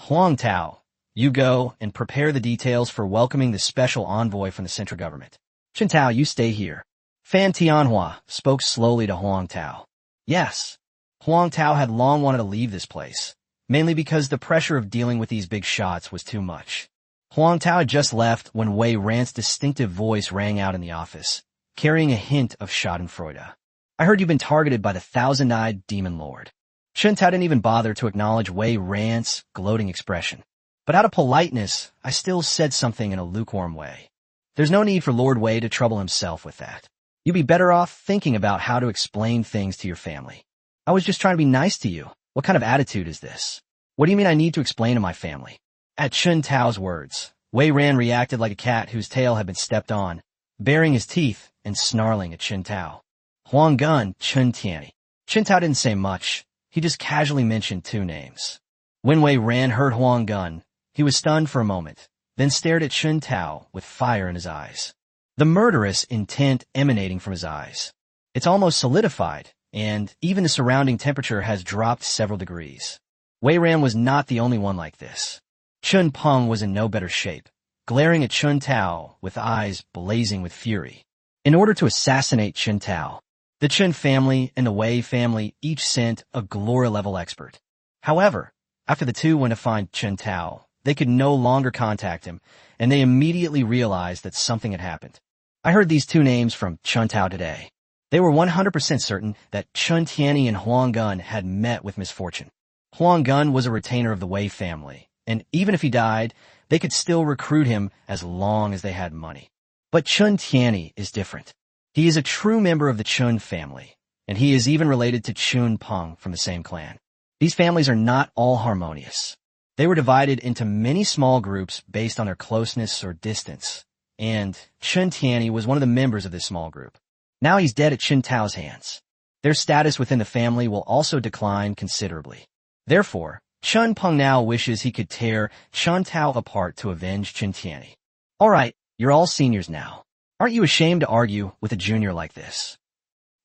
Huang Tao, you go and prepare the details for welcoming the special envoy from the central government. Chen Tao, you stay here. Fan Tianhua spoke slowly to Huang Tao. Yes. Huang Tao had long wanted to leave this place, mainly because the pressure of dealing with these big shots was too much. Huang Tao had just left when Wei Ran's distinctive voice rang out in the office, carrying a hint of schadenfreude. I heard you've been targeted by the thousand-eyed demon lord. Chen Tao didn't even bother to acknowledge Wei Ran's gloating expression. But out of politeness, I still said something in a lukewarm way. There's no need for Lord Wei to trouble himself with that. You'd be better off thinking about how to explain things to your family. I was just trying to be nice to you. What kind of attitude is this? What do you mean I need to explain to my family? At Chen Tao's words, Wei Ran reacted like a cat whose tail had been stepped on, baring his teeth and snarling at Chen Tao. Huang Gun, Chen Tianyi. Chen Tao didn't say much. He just casually mentioned two names. When Wei Ran heard Huang Gun, he was stunned for a moment, then stared at Chen Tao with fire in his eyes. The murderous intent emanating from his eyes. It's almost solidified, and even the surrounding temperature has dropped several degrees. Wei Ran was not the only one like this. Chen Peng was in no better shape, glaring at Chen Tao with eyes blazing with fury. In order to assassinate Chen Tao, the Chen family and the Wei family each sent a glory-level expert. However, after the two went to find Chen Tao, they could no longer contact him, and they immediately realized that something had happened. I heard these two names from Chen Tao today. They were 100% certain that Chen Tianyi and Huang Gun had met with misfortune. Huang Gun was a retainer of the Wei family, and even if he died, they could still recruit him as long as they had money. But Chen Tianyi is different. He is a true member of the Chen family, and he is even related to Chen Peng from the same clan. These families are not all harmonious. They were divided into many small groups based on their closeness or distance, and Chen Tianyi was one of the members of this small group. Now he's dead at Chen Tao's hands. Their status within the family will also decline considerably. Therefore, Chen Peng now wishes he could tear Chen Tao apart to avenge Chen Tianyi. All right, You're all seniors now. Aren't you ashamed to argue with a junior like this?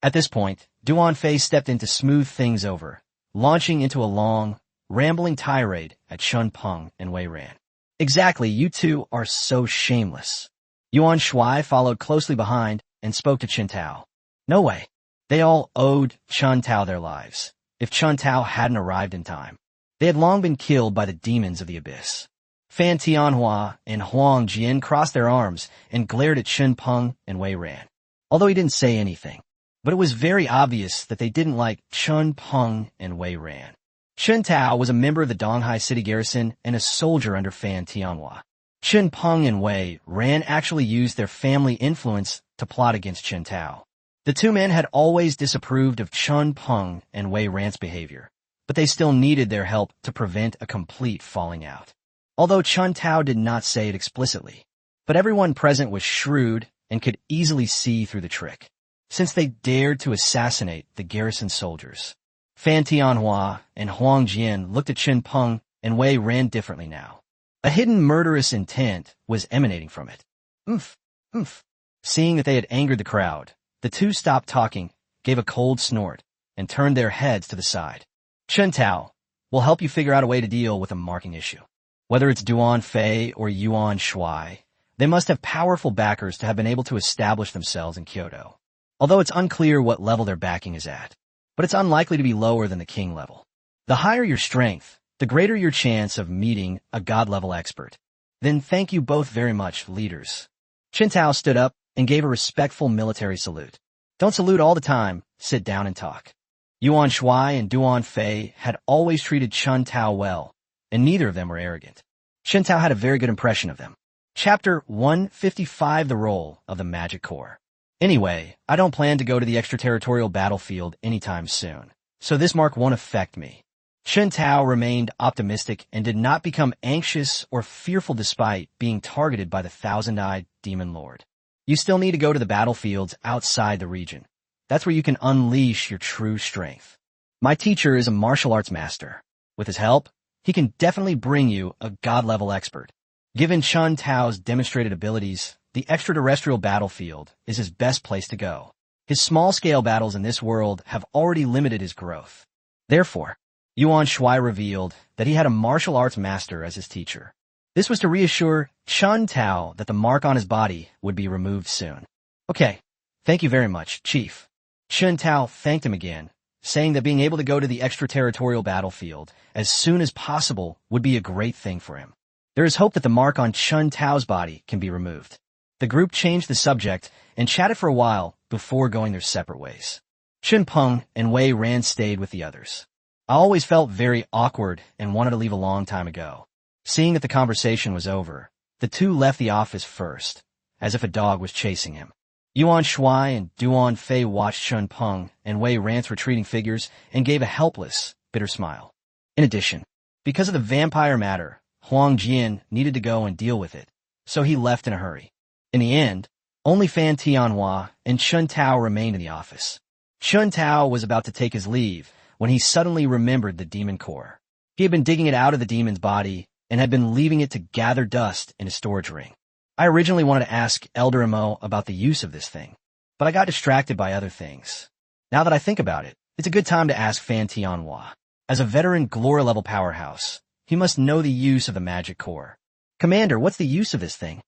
At this point, Duan Fei stepped in to smooth things over, launching into a long, rambling tirade at Chun Peng and Wei Ran. Exactly, you two are so shameless. Yuan Shuai followed closely behind and spoke to Chen Tao. No way. They all owed Chun Tao their lives. If Chun Tao hadn't arrived in time, they had long been killed by the demons of the abyss. Fan Tianhua and Huang Jian crossed their arms and glared at Chen Peng and Wei Ran, although he didn't say anything. But it was very obvious that they didn't like Chun Peng and Wei Ran. Chen Tao was a member of the Donghai City Garrison and a soldier under Fan Tianhua. Chen Peng and Wei Ran actually used their family influence to plot against Chen Tao. The two men had always disapproved of Chun Peng and Wei Ran's behavior, but they still needed their help to prevent a complete falling out. Although Chun Tao did not say it explicitly, but everyone present was shrewd and could easily see through the trick, since they dared to assassinate the garrison soldiers. Fan Tianhua and Huang Jian looked at Chen Peng and Wei Ran differently now. A hidden murderous intent was emanating from it. Oomph, oomph. Seeing that they had angered the crowd, the two stopped talking, gave a cold snort, and turned their heads to the side. Chen Tao, we'll help you figure out a way to deal with a marking issue. Whether it's Duan Fei or Yuan Shuai, they must have powerful backers to have been able to establish themselves in Kyoto. Although it's unclear what level their backing is at, but it's unlikely to be lower than the king level. The higher your strength, the greater your chance of meeting a god-level expert. Then thank you both very much, leaders. Chen Tao stood up and gave a respectful military salute. Don't salute all the time, sit down and talk. Yuan Shuai and Duan Fei had always treated Chen Tao well, and neither of them were arrogant. Chen Tao had a very good impression of them. Chapter 155, The Role of the Magic Core. Anyway, I don't plan to go to the extraterritorial battlefield anytime soon, so this mark won't affect me. Chen Tao remained optimistic and did not become anxious or fearful despite being targeted by the thousand-eyed demon lord. You still need to go to the battlefields outside the region. That's where you can unleash your true strength. My teacher is a martial arts master. With his help, he can definitely bring you a god-level expert. Given Chen Tao's demonstrated abilities, the extraterrestrial battlefield is his best place to go. His small-scale battles in this world have already limited his growth. Therefore, Yuan Shuai revealed that he had a martial arts master as his teacher. This was to reassure Chen Tao that the mark on his body would be removed soon. Okay, thank you very much, Chief. Chen Tao thanked him again, saying that being able to go to the extraterritorial battlefield as soon as possible would be a great thing for him. There is hope that the mark on Chen Tao's body can be removed. The group changed the subject and chatted for a while before going their separate ways. Chen Peng and Wei Ran stayed with the others. I always felt very awkward and wanted to leave a long time ago. Seeing that the conversation was over, the two left the office first, as if a dog was chasing him. Yuan Shuai and Duan Fei watched Chen Peng and Wei Ran's retreating figures and gave a helpless, bitter smile. In addition, because of the vampire matter, Huang Jian needed to go and deal with it, so he left in a hurry. In the end, only Fan Tianhua and Chen Tao remained in the office. Chen Tao was about to take his leave when he suddenly remembered the demon core. He had been digging it out of the demon's body and had been leaving it to gather dust in his storage ring. I originally wanted to ask Elder Mo about the use of this thing, but I got distracted by other things. Now that I think about it, it's a good time to ask Fan Tianhua. As a veteran Glory-level powerhouse, he must know the use of the magic core. Commander, what's the use of this thing?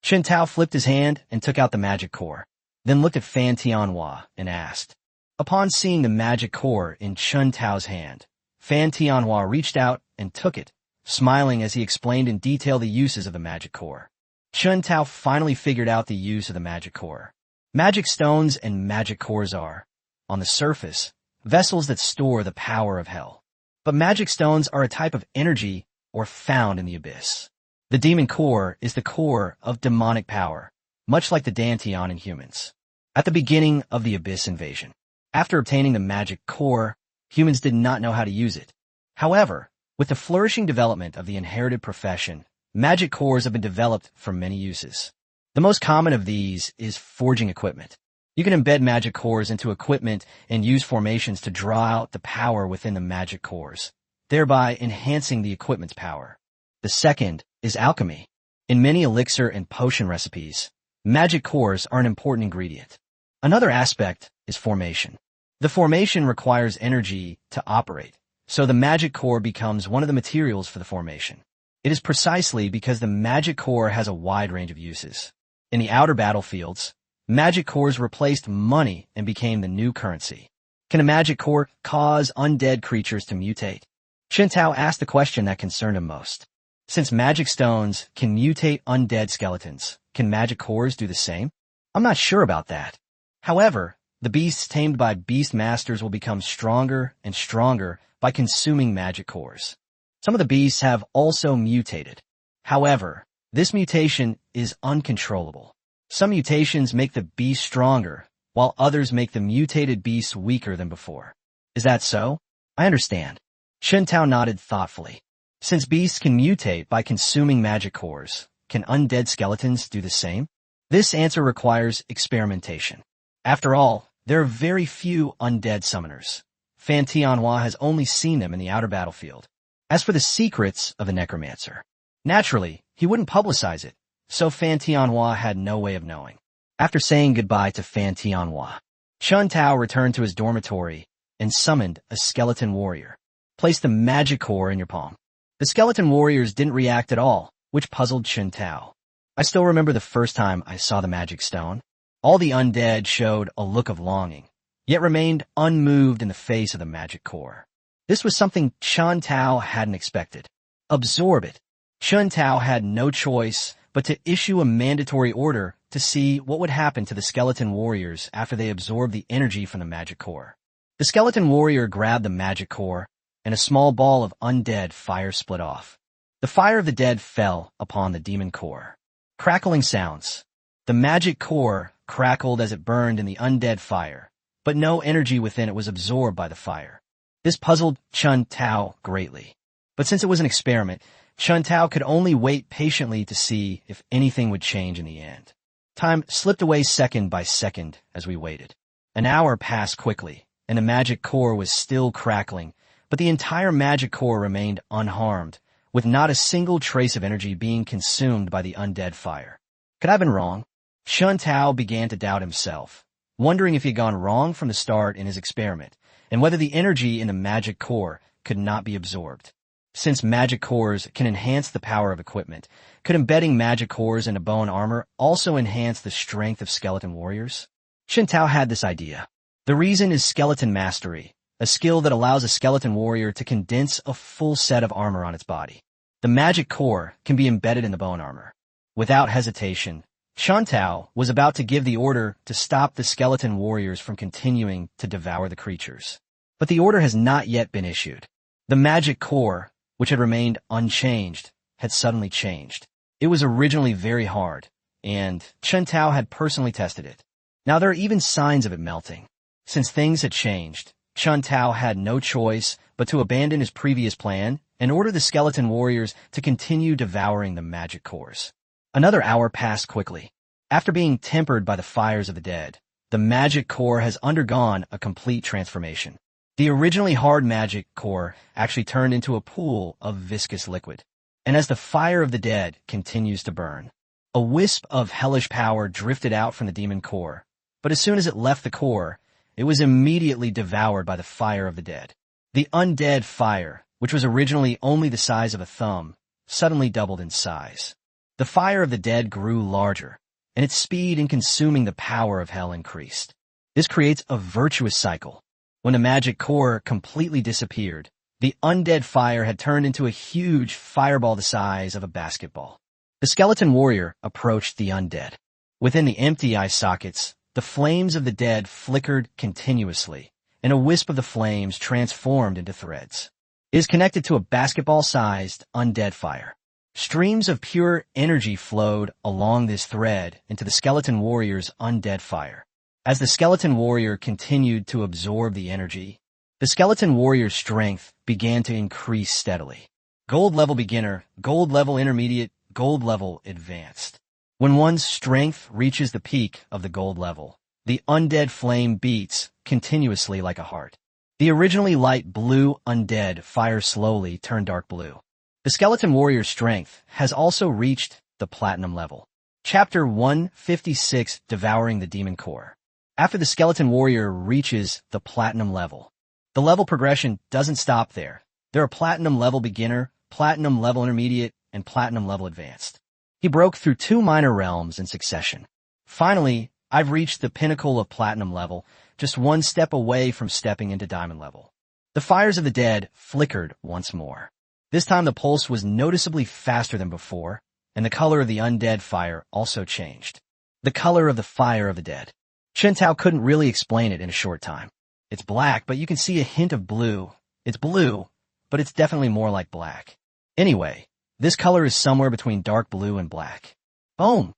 Chen Tao flipped his hand and took out the magic core, then looked at Fan Tianhua and asked. Upon seeing the magic core in Chen Tao's hand, Fan Tianhua reached out and took it, smiling as he explained in detail the uses of the magic core. Chen Tao finally figured out the use of the magic core. Magic stones and magic cores are, on the surface, vessels that store the power of hell. But magic stones are a type of energy or found in the abyss. The demon core is the core of demonic power, much like the Dantian in humans. At the beginning of the abyss invasion, after obtaining the magic core, humans did not know how to use it. However, with the flourishing development of the inherited profession, magic cores have been developed for many uses. The most common of these is forging equipment. You can embed magic cores into equipment and use formations to draw out the power within the magic cores, thereby enhancing the equipment's power. The second is alchemy. In many elixir and potion recipes, magic cores are an important ingredient. Another aspect is formation. The formation requires energy to operate, so the magic core becomes one of the materials for the formation. It is precisely because the magic core has a wide range of uses. In the outer battlefields, magic cores replaced money and became the new currency. Can a magic core cause undead creatures to mutate? Chen Tao asked the question that concerned him most. Since magic stones can mutate undead skeletons, can magic cores do the same? I'm not sure about that. However, the beasts tamed by beast masters will become stronger and stronger by consuming magic cores. Some of the beasts have also mutated. However, this mutation is uncontrollable. Some mutations make the beast stronger, while others make the mutated beasts weaker than before. Is that so? I understand. Chen Tao nodded thoughtfully. Since beasts can mutate by consuming magic cores, can undead skeletons do the same? This answer requires experimentation. After all, there are very few undead summoners. Fan Tianhua has only seen them in the outer battlefield. As for the secrets of the necromancer, naturally, he wouldn't publicize it, so Fan Tianhua had no way of knowing. After saying goodbye to Fan Tianhua, Chen Tao returned to his dormitory and summoned a skeleton warrior. Place the magic core in your palm. The skeleton warriors didn't react at all, which puzzled Chen Tao. I still remember the first time I saw the magic stone. All the undead showed a look of longing, yet remained unmoved in the face of the magic core. This was something Chen Tao hadn't expected. Absorb it. Chen Tao had no choice but to issue a mandatory order to see what would happen to the skeleton warriors after they absorbed the energy from the magic core. The skeleton warrior grabbed the magic core, and a small ball of undead fire split off. The fire of the dead fell upon the demon core. Crackling sounds. The magic core crackled as it burned in the undead fire, but no energy within it was absorbed by the fire. This puzzled Chen Tao greatly. But since it was an experiment, Chen Tao could only wait patiently to see if anything would change in the end. Time slipped away second by second as we waited. An hour passed quickly, and the magic core was still crackling, but the entire magic core remained unharmed, with not a single trace of energy being consumed by the undead fire. Could I have been wrong? Chen Tao began to doubt himself, wondering if he had gone wrong from the start in his experiment, and whether the energy in the magic core could not be absorbed. Since magic cores can enhance the power of equipment, could embedding magic cores into bone armor also enhance the strength of skeleton warriors? Chen Tao had this idea. The reason is skeleton mastery, a skill that allows a skeleton warrior to condense a full set of armor on its body. The magic core can be embedded in the bone armor. Without hesitation, Chen Tao was about to give the order to stop the skeleton warriors from continuing to devour the creatures. But the order has not yet been issued. The magic core, which had remained unchanged, had suddenly changed. It was originally very hard, and Chen Tao had personally tested it. Now there are even signs of it melting. Since things had changed, Chen Tao had no choice but to abandon his previous plan and order the skeleton warriors to continue devouring the magic cores. Another hour passed quickly. After being tempered by the fires of the dead, the magic core has undergone a complete transformation. The originally hard magic core actually turned into a pool of viscous liquid. And as the fire of the dead continues to burn, a wisp of hellish power drifted out from the demon core, but as soon as it left the core, it was immediately devoured by the fire of the dead. The undead fire, which was originally only the size of a thumb, suddenly doubled in size. The fire of the dead grew larger, and its speed in consuming the power of hell increased. This creates a virtuous cycle. When the magic core completely disappeared, the undead fire had turned into a huge fireball the size of a basketball. The skeleton warrior approached the undead. Within the empty eye sockets, the flames of the dead flickered continuously, and a wisp of the flames transformed into threads. It is connected to a basketball-sized undead fire. Streams of pure energy flowed along this thread into the skeleton warrior's undead fire. As the skeleton warrior continued to absorb the energy, the skeleton warrior's strength began to increase steadily. Gold level beginner, gold level intermediate, gold level advanced. When one's strength reaches the peak of the gold level, the undead flame beats continuously like a heart. The originally light blue undead fire slowly turned dark blue. The skeleton warrior's strength has also reached the Platinum level. Chapter 156, Devouring the Demon Core. After the skeleton warrior reaches the Platinum level, the level progression doesn't stop there. There are Platinum level beginner, Platinum level intermediate, and Platinum level advanced. He broke through 2 minor realms in succession. Finally, I've reached the pinnacle of Platinum level, just 1 step away from stepping into Diamond level. The fires of the dead flickered once more. This time the pulse was noticeably faster than before, and the color of the undead fire also changed. The color of the fire of the dead. Chen Tao couldn't really explain it in a short time. It's black, but you can see a hint of blue. It's blue, but it's definitely more like black. Anyway, this color is somewhere between dark blue and black. Boom!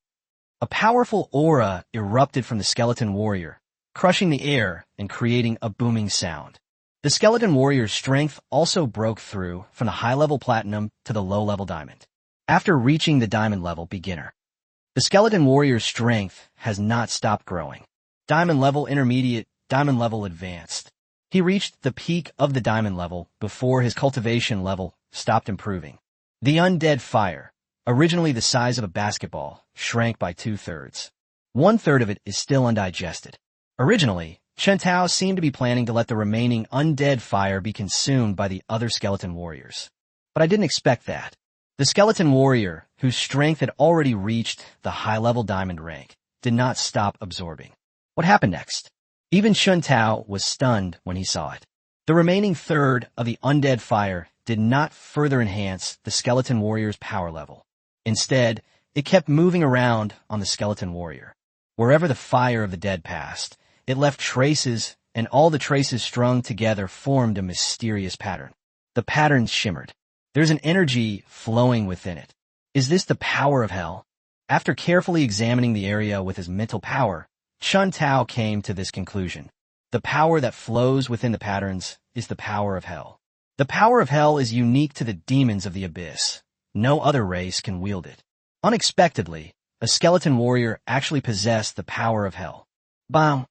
A powerful aura erupted from the skeleton warrior, crushing the air and creating a booming sound. The skeleton warrior's strength also broke through from the high-level platinum to the low-level diamond. After reaching the diamond level beginner, the skeleton warrior's strength has not stopped growing. Diamond level intermediate, diamond level advanced. He reached the peak of the diamond level before his cultivation level stopped improving. The undead fire, originally the size of a basketball, shrank by 2/3. 1/3 of it is still undigested. Originally, Chen Tao seemed to be planning to let the remaining undead fire be consumed by the other skeleton warriors. But I didn't expect that. The skeleton warrior, whose strength had already reached the high-level diamond rank, did not stop absorbing. What happened next? Even Chen Tao was stunned when he saw it. The remaining third of the undead fire did not further enhance the skeleton warrior's power level. Instead, it kept moving around on the skeleton warrior. Wherever the fire of the dead passed, it left traces, and all the traces strung together formed a mysterious pattern. The pattern shimmered. There's an energy flowing within it. Is this the power of hell? After carefully examining the area with his mental power, Chen Tao came to this conclusion. The power that flows within the patterns is the power of hell. The power of hell is unique to the demons of the abyss. No other race can wield it. Unexpectedly, a skeleton warrior actually possessed the power of hell. Bam!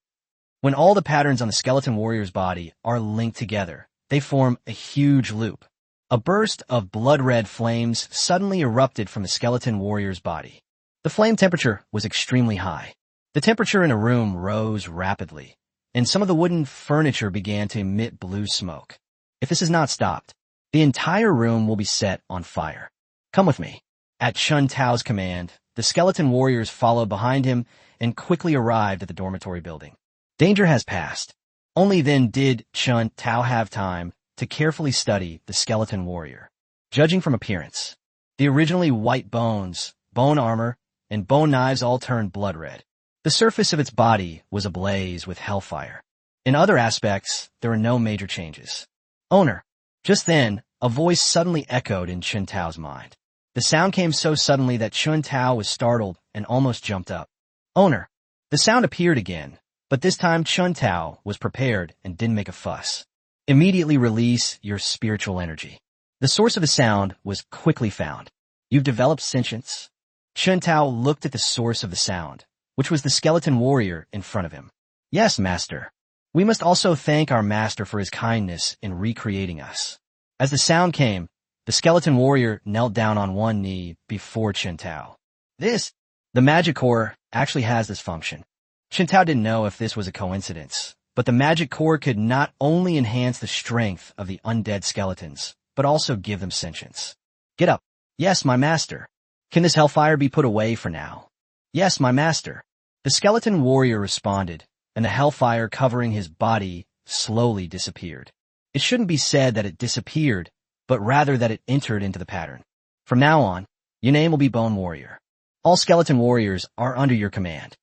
When all the patterns on the skeleton warrior's body are linked together, they form a huge loop. A burst of blood-red flames suddenly erupted from the skeleton warrior's body. The flame temperature was extremely high. The temperature in a room rose rapidly, and some of the wooden furniture began to emit blue smoke. If this is not stopped, the entire room will be set on fire. Come with me. At Chen Tao's command, the skeleton warriors followed behind him and quickly arrived at the dormitory building. Danger has passed. Only then did Chen Tao have time to carefully study the skeleton warrior. Judging from appearance, the originally white bones, bone armor, and bone knives all turned blood red. The surface of its body was ablaze with hellfire. In other aspects, there were no major changes. Owner. Just then, a voice suddenly echoed in Chen Tao's mind. The sound came so suddenly that Chen Tao was startled and almost jumped up. Owner. The sound appeared again, but this time Chen Tao was prepared and didn't make a fuss. Immediately release your spiritual energy. The source of the sound was quickly found. You've developed sentience. Chen Tao looked at the source of the sound, which was the skeleton warrior in front of him. Yes, master. We must also thank our master for his kindness in recreating us. As the sound came, the skeleton warrior knelt down on one knee before Chen Tao. The magic core actually has this function. Chen Tao didn't know if this was a coincidence, but the magic core could not only enhance the strength of the undead skeletons, but also give them sentience. Get up. Yes, my master. Can this hellfire be put away for now? Yes, my master. The skeleton warrior responded, and the hellfire covering his body slowly disappeared. It shouldn't be said that it disappeared, but rather that it entered into the pattern. From now on, your name will be Bone Warrior. All skeleton warriors are under your command.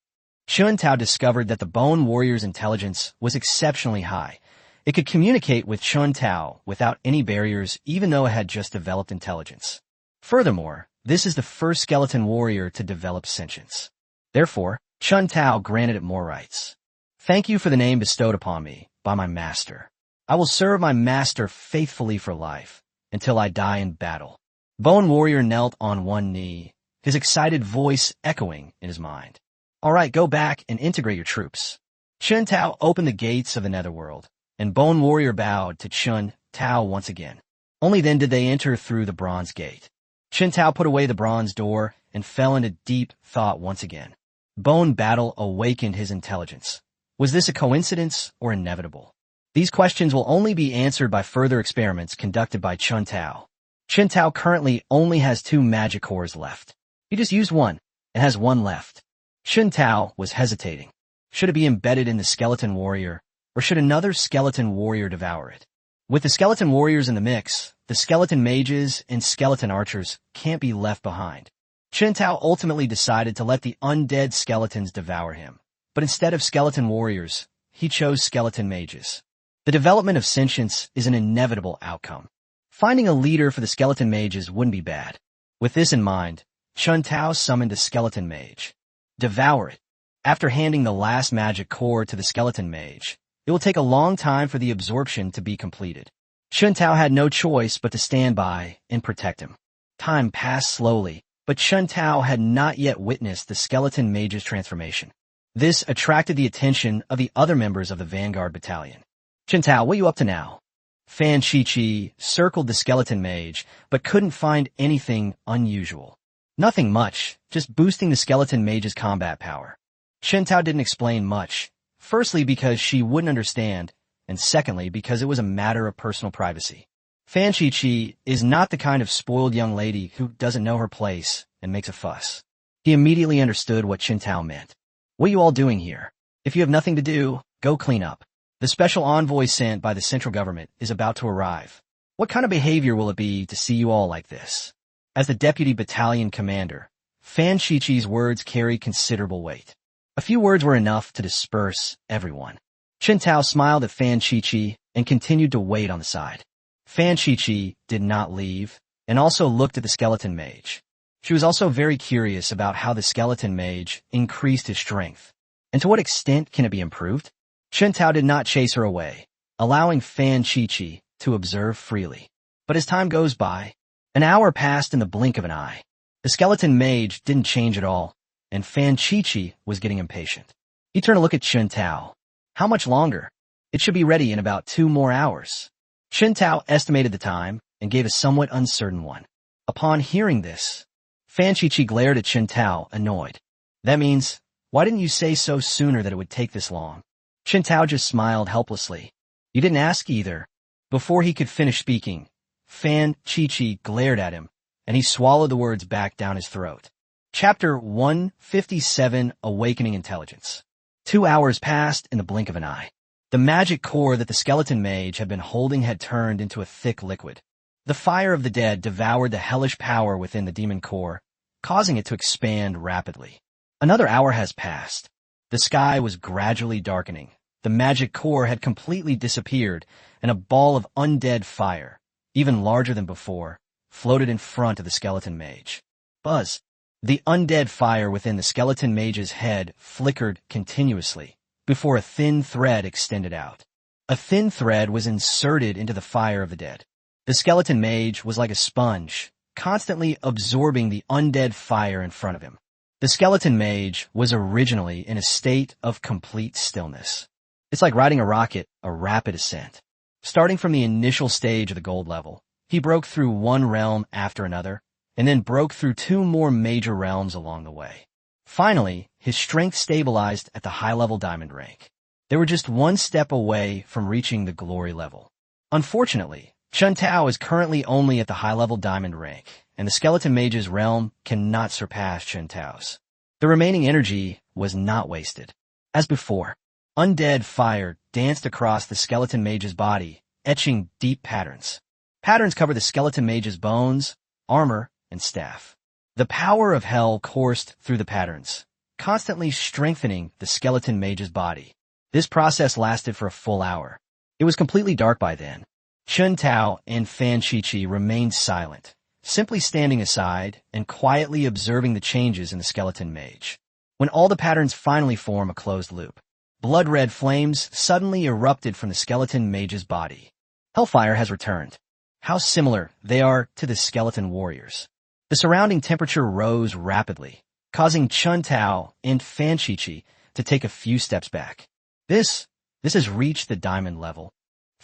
Chen Tao discovered that the Bone Warrior's intelligence was exceptionally high. It could communicate with Chen Tao without any barriers, even though it had just developed intelligence. Furthermore, this is the first skeleton warrior to develop sentience. Therefore, Chen Tao granted it more rights. Thank you for the name bestowed upon me by my master. I will serve my master faithfully for life, until I die in battle. Bone Warrior knelt on one knee, his excited voice echoing in his mind. All right, go back and integrate your troops. Chen Tao opened the gates of the netherworld, and Bone Warrior bowed to Chen Tao once again. Only then did they enter through the bronze gate. Chen Tao put away the bronze door and fell into deep thought once again. Bone battle awakened his intelligence. Was this a coincidence or inevitable? These questions will only be answered by further experiments conducted by Chun Tao. Chun Tao currently only has 2 magic cores left. He just used one and has 1 left. Chun Tao was hesitating. Should it be embedded in the skeleton warrior, or should another skeleton warrior devour it? With the skeleton warriors in the mix, the skeleton mages and skeleton archers can't be left behind. Chun Tao ultimately decided to let the undead skeletons devour him. But instead of skeleton warriors, he chose skeleton mages. The development of sentience is an inevitable outcome. Finding a leader for the skeleton mages wouldn't be bad. With this in mind, Chun Tao summoned a skeleton mage. Devour it. After handing the last magic core to the skeleton mage, it will take a long time for the absorption to be completed. Chun Tao had no choice but to stand by and protect him. Time passed slowly, but Chun Tao had not yet witnessed the skeleton mage's transformation. This attracted the attention of the other members of the Vanguard Battalion. Chun Tao, what are you up to now? Fan Chi-Chi circled the skeleton mage, but couldn't find anything unusual. Nothing much, just boosting the skeleton mage's combat power. Chun Tao didn't explain much, firstly because she wouldn't understand, and secondly because it was a matter of personal privacy. Fan Chi-Chi is not the kind of spoiled young lady who doesn't know her place and makes a fuss. He immediately understood what Chun Tao meant. What are you all doing here? If you have nothing to do, go clean up. The special envoy sent by the central government is about to arrive. What kind of behavior will it be to see you all like this? As the deputy battalion commander, Fan Chi-Chi's words carry considerable weight. A few words were enough to disperse everyone. Chun Tao smiled at Fan Chi-Chi and continued to wait on the side. Fan Chi-Chi did not leave and also looked at the skeleton mage. She was also very curious about how the skeleton mage increased his strength, and to what extent can it be improved? Chun Tao did not chase her away, allowing Fan Chi-Chi to observe freely. But as time goes by, an hour passed in the blink of an eye. The skeleton mage didn't change at all, and Fan Chi-Chi was getting impatient. He turned to look at Chun Tao. How much longer? It should be ready in about 2 more hours. Chun Tao estimated the time and gave a somewhat uncertain one. Upon hearing this, Fan Chi-Chi glared at Chun Tao, annoyed. That means, why didn't you say so sooner that it would take this long? Chun Tao just smiled helplessly. You didn't ask either. Before he could finish speaking, Fan Chi-Chi glared at him, and he swallowed the words back down his throat. Chapter 157, Awakening Intelligence. 2 hours passed in the blink of an eye. The magic core that the skeleton mage had been holding had turned into a thick liquid. The fire of the dead devoured the hellish power within the demon core, causing it to expand rapidly. Another hour has passed. The sky was gradually darkening. The magic core had completely disappeared, and a ball of undead fire, even larger than before, floated in front of the skeleton mage. Buzz! The undead fire within the skeleton mage's head flickered continuously before a thin thread extended out. A thin thread was inserted into the fire of the dead. The skeleton mage was like a sponge, constantly absorbing the undead fire in front of him. The skeleton mage was originally in a state of complete stillness. It's like riding a rocket, a rapid ascent. Starting from the initial stage of the gold level, he broke through one realm after another, and then broke through 2 more major realms along the way. Finally, his strength stabilized at the high-level diamond rank. They were just 1 step away from reaching the glory level. Unfortunately, Chun Tao is currently only at the high-level diamond rank, and the skeleton mage's realm cannot surpass Chun Tao's. The remaining energy was not wasted. As before, undead fire danced across the skeleton mage's body, etching deep patterns. Patterns cover the skeleton mage's bones, armor, and staff. The power of hell coursed through the patterns, constantly strengthening the skeleton mage's body. This process lasted for a full hour. It was completely dark by then. Chun Tao and Fan Chi-Chi remained silent, simply standing aside and quietly observing the changes in the skeleton mage. When all the patterns finally form a closed loop, blood-red flames suddenly erupted from the skeleton mage's body. Hellfire has returned. How similar they are to the skeleton warriors. The surrounding temperature rose rapidly, causing Chun Tao and Fan Chi-Chi to take a few steps back. This has reached the diamond level.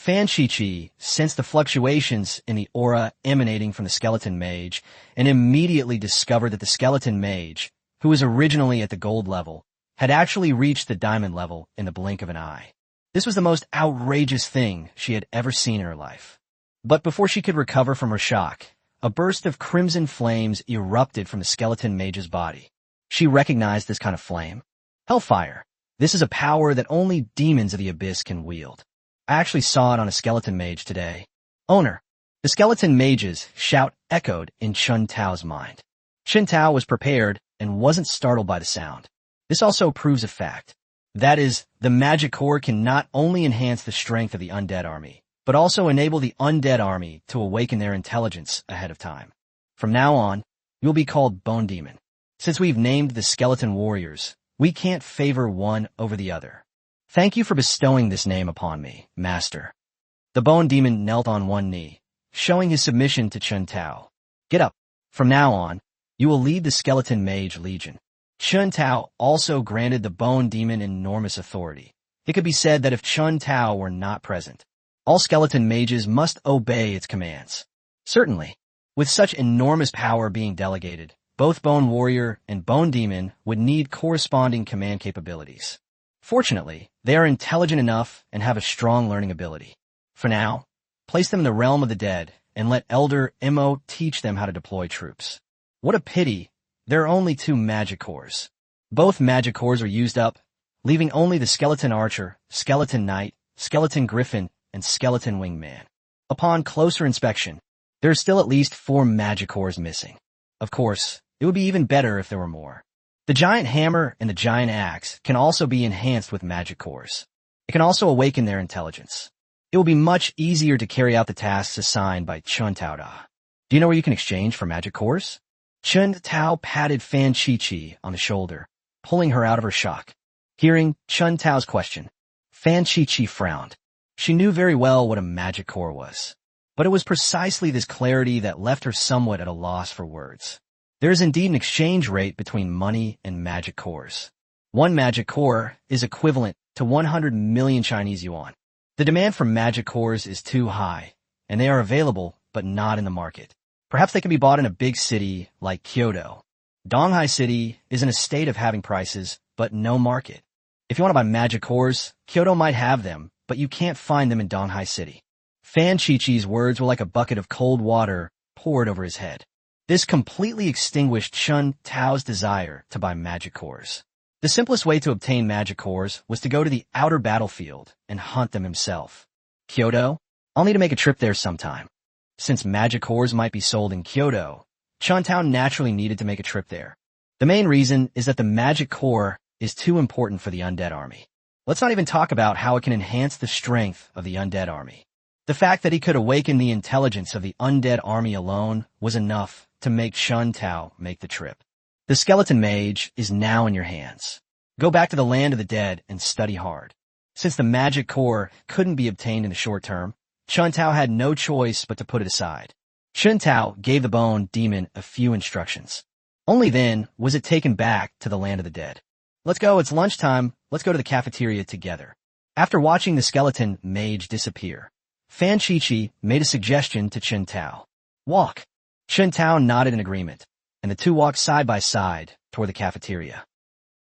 Fan Shichi sensed the fluctuations in the aura emanating from the skeleton mage and immediately discovered that the skeleton mage, who was originally at the gold level, had actually reached the diamond level in the blink of an eye. This was the most outrageous thing she had ever seen in her life. But before she could recover from her shock, a burst of crimson flames erupted from the skeleton mage's body. She recognized this kind of flame. Hellfire. This is a power that only demons of the abyss can wield. I actually saw it on a skeleton mage today. Owner. The skeleton mage's shout echoed in Chun Tao's mind. Chun Tao was prepared and wasn't startled by the sound. This also proves a fact. That is, the magic core can not only enhance the strength of the undead army, but also enable the undead army to awaken their intelligence ahead of time. From now on, you'll be called Bone Demon. Since we've named the skeleton warriors, we can't favor one over the other. Thank you for bestowing this name upon me, Master. The Bone Demon knelt on one knee, showing his submission to Chun Tao. Get up. From now on, you will lead the Skeleton Mage Legion. Chun Tao also granted the Bone Demon enormous authority. It could be said that if Chun Tao were not present, all skeleton mages must obey its commands. Certainly, with such enormous power being delegated, both Bone Warrior and Bone Demon would need corresponding command capabilities. Fortunately, they are intelligent enough and have a strong learning ability. For now, place them in the realm of the dead and let Elder Imo teach them how to deploy troops. What a pity, there are only 2 magic cores. Both magic cores are used up, leaving only the Skeleton Archer, Skeleton Knight, Skeleton Griffin, and Skeleton Wingman. Upon closer inspection, there are still at least 4 magic cores missing. Of course, it would be even better if there were more. The giant hammer and the giant axe can also be enhanced with magic cores. It can also awaken their intelligence. It will be much easier to carry out the tasks assigned by Chun Tao. Do you know where you can exchange for magic cores? Chun Tao patted Fan Chi on the shoulder, pulling her out of her shock. Hearing Chun Tao's question, Fan Chi frowned. She knew very well what a magic core was. But it was precisely this clarity that left her somewhat at a loss for words. There is indeed an exchange rate between money and magic cores. 1 magic core is equivalent to 100 million Chinese yuan. The demand for magic cores is too high, and they are available but not in the market. Perhaps they can be bought in a big city like Kyoto. Donghai City is in a state of having prices, but no market. If you want to buy magic cores, Kyoto might have them, but you can't find them in Donghai City. Fan Chi-Chi's words were like a bucket of cold water poured over his head. This completely extinguished Chun Tao's desire to buy magic cores. The simplest way to obtain magic cores was to go to the outer battlefield and hunt them himself. Kyoto? I'll need to make a trip there sometime. Since magic cores might be sold in Kyoto, Chun Tao naturally needed to make a trip there. The main reason is that the magic core is too important for the undead army. Let's not even talk about how it can enhance the strength of the undead army. The fact that he could awaken the intelligence of the undead army alone was enough to make Chun Tao make the trip. The skeleton mage is now in your hands. Go back to the land of the dead and study hard. Since the magic core couldn't be obtained in the short term, Chun Tao had no choice but to put it aside. Chun Tao gave the Bone Demon a few instructions. Only then was it taken back to the land of the dead. Let's go, it's lunchtime, let's go to the cafeteria together. After watching the skeleton mage disappear, Fan Chi made a suggestion to Chun Tao. Walk. Chun Tao nodded in agreement, and the 2 walked side by side toward the cafeteria.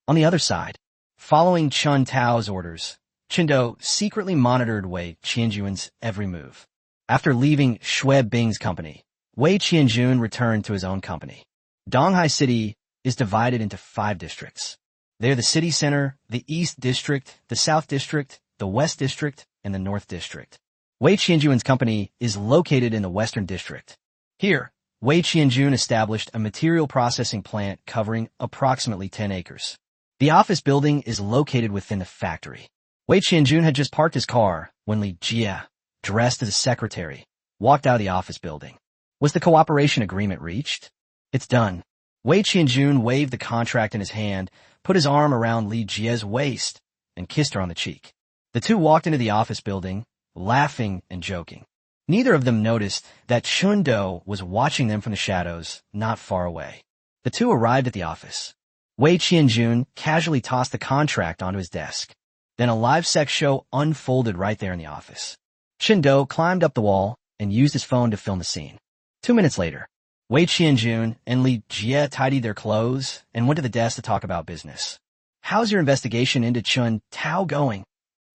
On the other side, following Chun Tao's orders, Chindo secretly monitored Wei Qianjun's every move. After leaving Xue Bing's company, Wei Qianjun returned to his own company. Donghai City is divided into 5 districts. They are the city center, the East District, the South District, the West District, and the North District. Wei Qianjun's company is located in the Western District. Here, Wei Qianjun established a material processing plant covering approximately 10 acres. The office building is located within the factory. Wei Qianjun had just parked his car when Li Jia, dressed as a secretary, walked out of the office building. Was the cooperation agreement reached? It's done. Wei Qianjun waved the contract in his hand, put his arm around Li Jia's waist, and kissed her on the cheek. The 2 walked into the office building, laughing and joking. Neither of them noticed that Chun Do was watching them from the shadows, not far away. The 2 arrived at the office. Wei Qianjun casually tossed the contract onto his desk. Then a live sex show unfolded right there in the office. Chen Dou climbed up the wall and used his phone to film the scene. 2 minutes later, Wei Qianjun and Li Jie tidied their clothes and went to the desk to talk about business. How's your investigation into Chun Tao going?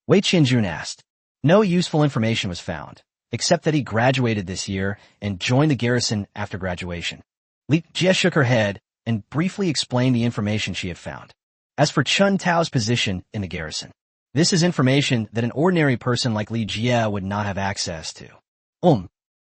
Wei Qianjun asked. No useful information was found, except that he graduated this year and joined the garrison after graduation. Li Jie shook her head and briefly explained the information she had found. As for Chun Tao's position in the garrison, this is information that an ordinary person like Li Jie would not have access to.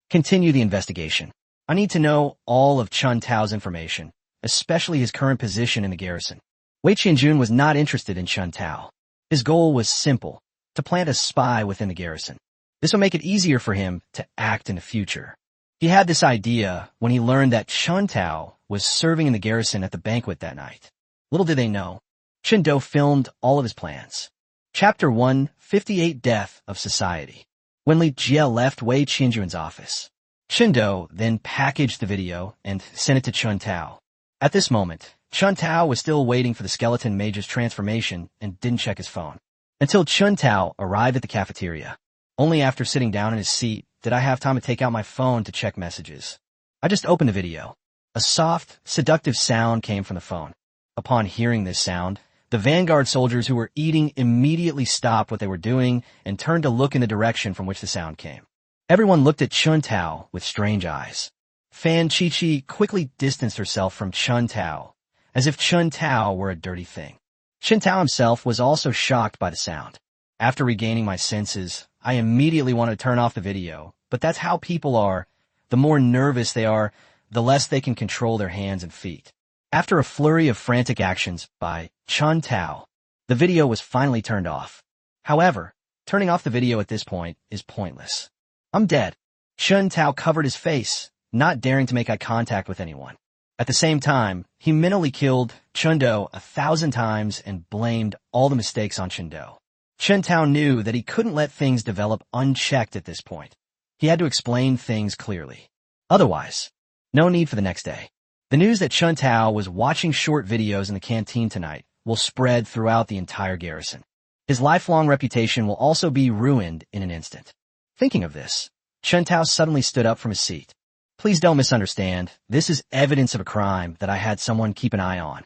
Continue the investigation. I need to know all of Chun Tao's information, especially his current position in the garrison. Wei Qianjun was not interested in Chun Tao. His goal was simple, to plant a spy within the garrison. This will make it easier for him to act in the future. He had this idea when he learned that Chun Tao was serving in the garrison at the banquet that night. Little did they know, Chen Dou filmed all of his plans. Chapter 1, 58 Death of Society. When Li Jie left Wei Qianjun's office, Chen Dou then packaged the video and sent it to Chun Tao. At this moment, Chun Tao was still waiting for the skeleton mage's transformation and didn't check his phone. Until Chun Tao arrived at the cafeteria. Only after sitting down in his seat did I have time to take out my phone to check messages. I just opened the video. A soft, seductive sound came from the phone. Upon hearing this sound, the vanguard soldiers who were eating immediately stopped what they were doing and turned to look in the direction from which the sound came. Everyone looked at Chun Tao with strange eyes. Fan Qiqi quickly distanced herself from Chun Tao, as if Chun Tao were a dirty thing. Chen Tao himself was also shocked by the sound. After regaining my senses, I immediately wanted to turn off the video, but that's how people are. The more nervous they are, the less they can control their hands and feet. After a flurry of frantic actions by Chun Tao, the video was finally turned off. However, turning off the video at this point is pointless. I'm dead. Chun Tao covered his face, not daring to make eye contact with anyone. At the same time, he mentally killed Chen Dou 1,000 times and blamed all the mistakes on Chen Dou. Chen Tao knew that he couldn't let things develop unchecked at this point. He had to explain things clearly. Otherwise, no need for the next day. The news that Chun Tao was watching short videos in the canteen tonight will spread throughout the entire garrison. His lifelong reputation will also be ruined in an instant. Thinking of this, Chun Tao suddenly stood up from his seat. Please don't misunderstand. This is evidence of a crime that I had someone keep an eye on.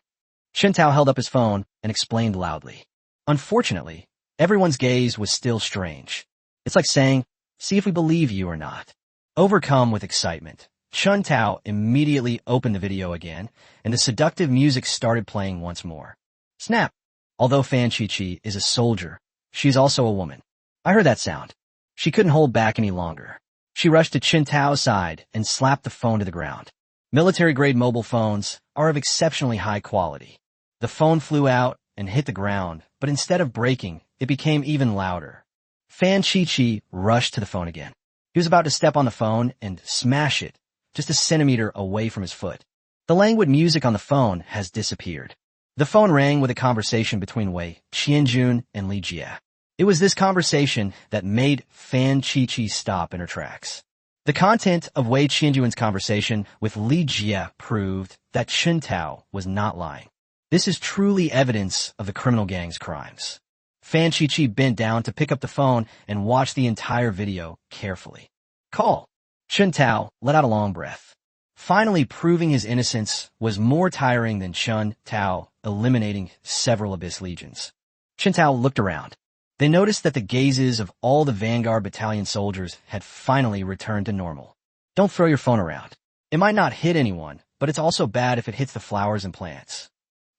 Chen Tao held up his phone and explained loudly. Unfortunately, everyone's gaze was still strange. It's like saying, see if we believe you or not. Overcome with excitement, Chun Tao immediately opened the video again, and the seductive music started playing once more. Snap! Although Fan Qiqi is a soldier, she's also a woman. I heard that sound. She couldn't hold back any longer. She rushed to Chen Tao's side and slapped the phone to the ground. Military-grade mobile phones are of exceptionally high quality. The phone flew out and hit the ground, but instead of breaking, it became even louder. Fan Qiqi rushed to the phone again. He was about to step on the phone and smash it, just a centimeter away from his foot. The languid music on the phone has disappeared. The phone rang with a conversation between Wei Qianjun and Li Jie. It was this conversation that made Fan Qiqi stop in her tracks. The content of Wei Qianjun's conversation with Li Jie proved that Chen Tao was not lying. This is truly evidence of the criminal gang's crimes. Fan Qiqi bent down to pick up the phone and watch the entire video carefully. Call. Chen Tao let out a long breath. Finally proving his innocence was more tiring than Chun Tao eliminating several Abyss legions. Chen Tao looked around. They noticed that the gazes of all the Vanguard Battalion soldiers had finally returned to normal. Don't throw your phone around. It might not hit anyone, but it's also bad if it hits the flowers and plants.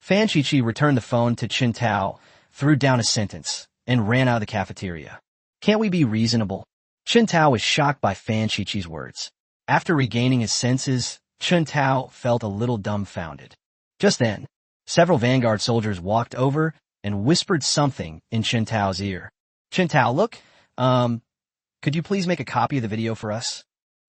Fan Qiqi returned the phone to Chen Tao, threw down a sentence, and ran out of the cafeteria. Can't we be reasonable? Chen Tao was shocked by Fan Qiqi's words. After regaining his senses, Chen Tao felt a little dumbfounded. Just then, several Vanguard soldiers walked over and whispered something in Chen Tao's ear. Chen Tao, look, could you please make a copy of the video for us?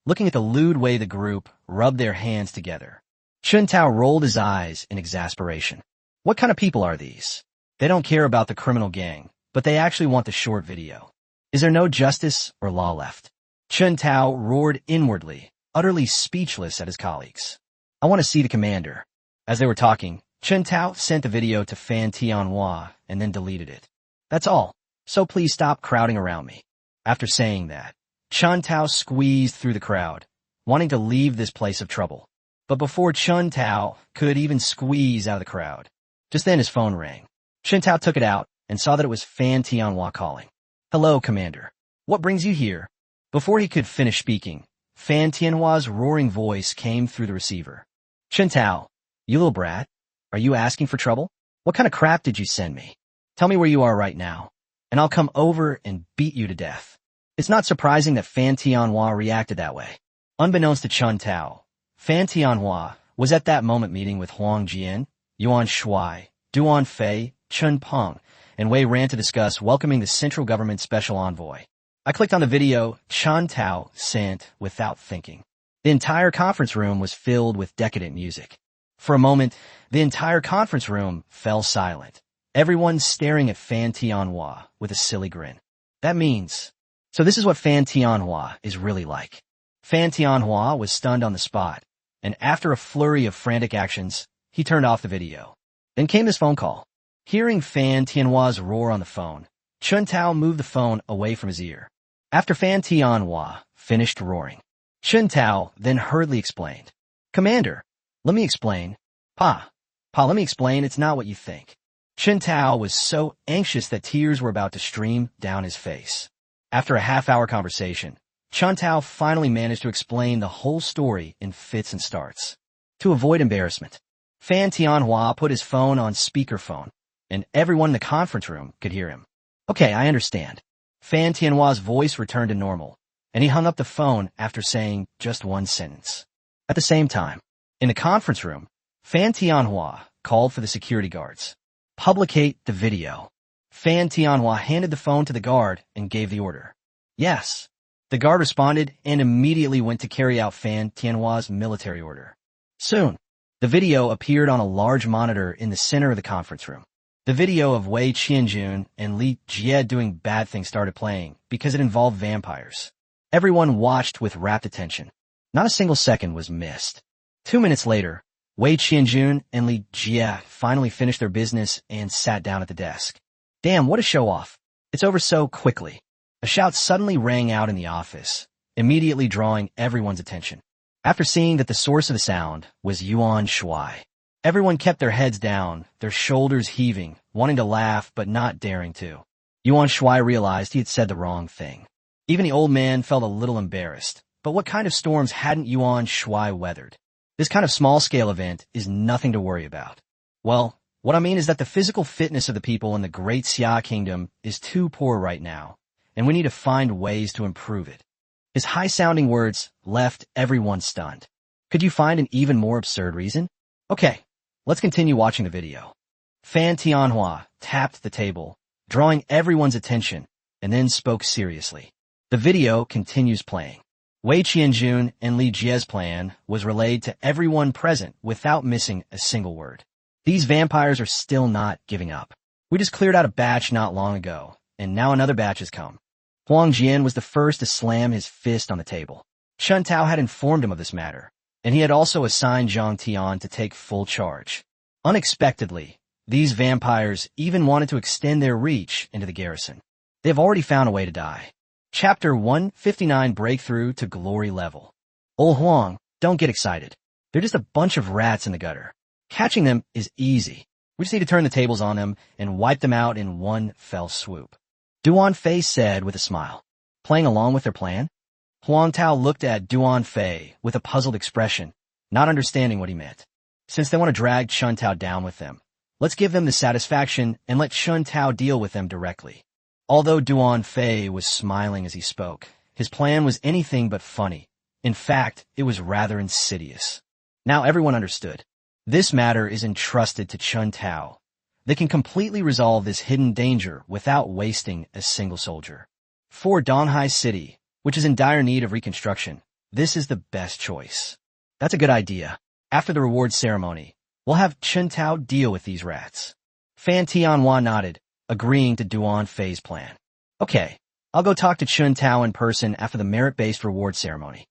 Looking at the lewd way the group rubbed their hands together, Chen Tao rolled his eyes in exasperation. What kind of people are these? They don't care about the criminal gang, but they actually want the short video. Is there no justice or law left? Chen Tao roared inwardly, utterly speechless at his colleagues. I want to see the commander. As they were talking, Chen Tao sent the video to Fan Tianhua and then deleted it. That's all, so please stop crowding around me. After saying that, Chun Tao squeezed through the crowd, wanting to leave this place of trouble. But before Chun Tao could even squeeze out of the crowd, just then his phone rang. Chun Tao took it out and saw that it was Fan Tianhua calling. "Hello, Commander. What brings you here?" Before he could finish speaking, Fan Tianhua's roaring voice came through the receiver. "Chun Tao, you little brat, are you asking for trouble? What kind of crap did you send me? Tell me where you are right now, and I'll come over and beat you to death." It's not surprising that Fan Tianhua reacted that way. Unbeknownst to Chun Tao, Fan Tianhua was at that moment meeting with Huang Jian, Yuan Shuai, Duan Fei, Chun Peng, and Wei Ran to discuss welcoming the central government special envoy. I clicked on the video Chun Tao sent without thinking. The entire conference room was filled with decadent music. For a moment, the entire conference room fell silent, everyone staring at Fan Tianhua with a silly grin. That means, so this is what Fan Tianhua is really like. Fan Tianhua was stunned on the spot, and after a flurry of frantic actions, he turned off the video. Then came this phone call. Hearing Fan Tianhua's roar on the phone, Chun Tao moved the phone away from his ear. After Fan Tianhua finished roaring, Chun Tao then hurriedly explained, "Commander, let me explain. Pa, let me explain, it's not what you think." Chun Tao was so anxious that tears were about to stream down his face. After a half-hour conversation, Chun Tao finally managed to explain the whole story in fits and starts. To avoid embarrassment, Fan Tianhua put his phone on speakerphone, and everyone in the conference room could hear him. "Okay, I understand." Fan Tianhua's voice returned to normal, and he hung up the phone after saying just one sentence. At the same time, in the conference room, Fan Tianhua called for the security guards. "Publicate the video." Fan Tianhua handed the phone to the guard and gave the order. "Yes." The guard responded and immediately went to carry out Fan Tianhua's military order. Soon, the video appeared on a large monitor in the center of the conference room. The video of Wei Qianjun and Li Jie doing bad things started playing because it involved vampires. Everyone watched with rapt attention. Not a single second was missed. 2 minutes later, Wei Qianjun and Li Jie finally finished their business and sat down at the desk. "Damn, what a show-off. It's over so quickly." A shout suddenly rang out in the office, immediately drawing everyone's attention. After seeing that the source of the sound was Yuan Shuai, everyone kept their heads down, their shoulders heaving, wanting to laugh but not daring to. Yuan Shuai realized he had said the wrong thing. Even the old man felt a little embarrassed, but what kind of storms hadn't Yuan Shuai weathered? This kind of small-scale event is nothing to worry about. Well, what I mean is that the physical fitness of the people in the Great Xia Kingdom is too poor right now, and we need to find ways to improve it. His high-sounding words left everyone stunned. Could you find an even more absurd reason? Okay, let's continue watching the video. Fan Tianhua tapped the table, drawing everyone's attention, and then spoke seriously. The video continues playing. Wei Qianjun and Li Jie's plan was relayed to everyone present without missing a single word. These vampires are still not giving up. We just cleared out a batch not long ago, and now another batch has come. Huang Jian was the first to slam his fist on the table. Chun Tao had informed him of this matter, and he had also assigned Zhang Tian to take full charge. Unexpectedly, these vampires even wanted to extend their reach into the garrison. They have already found a way to die. Chapter 159 Breakthrough to Glory Level. Old Huang, don't get excited. They're just a bunch of rats in the gutter. Catching them is easy. We just need to turn the tables on them and wipe them out in one fell swoop. Duan Fei said with a smile. Playing along with their plan? Huang Tao looked at Duan Fei with a puzzled expression, not understanding what he meant. Since they want to drag Chun Tao down with them, let's give them the satisfaction and let Chun Tao deal with them directly. Although Duan Fei was smiling as he spoke, his plan was anything but funny. In fact, it was rather insidious. Now everyone understood. This matter is entrusted to Chun Tao. They can completely resolve this hidden danger without wasting a single soldier. For Donghai City, which is in dire need of reconstruction, this is the best choice. That's a good idea. After the reward ceremony, we'll have Chun Tao deal with these rats. Fan Tianhua nodded, agreeing to Duan Fei's plan. Okay, I'll go talk to Chun Tao in person after the merit-based reward ceremony.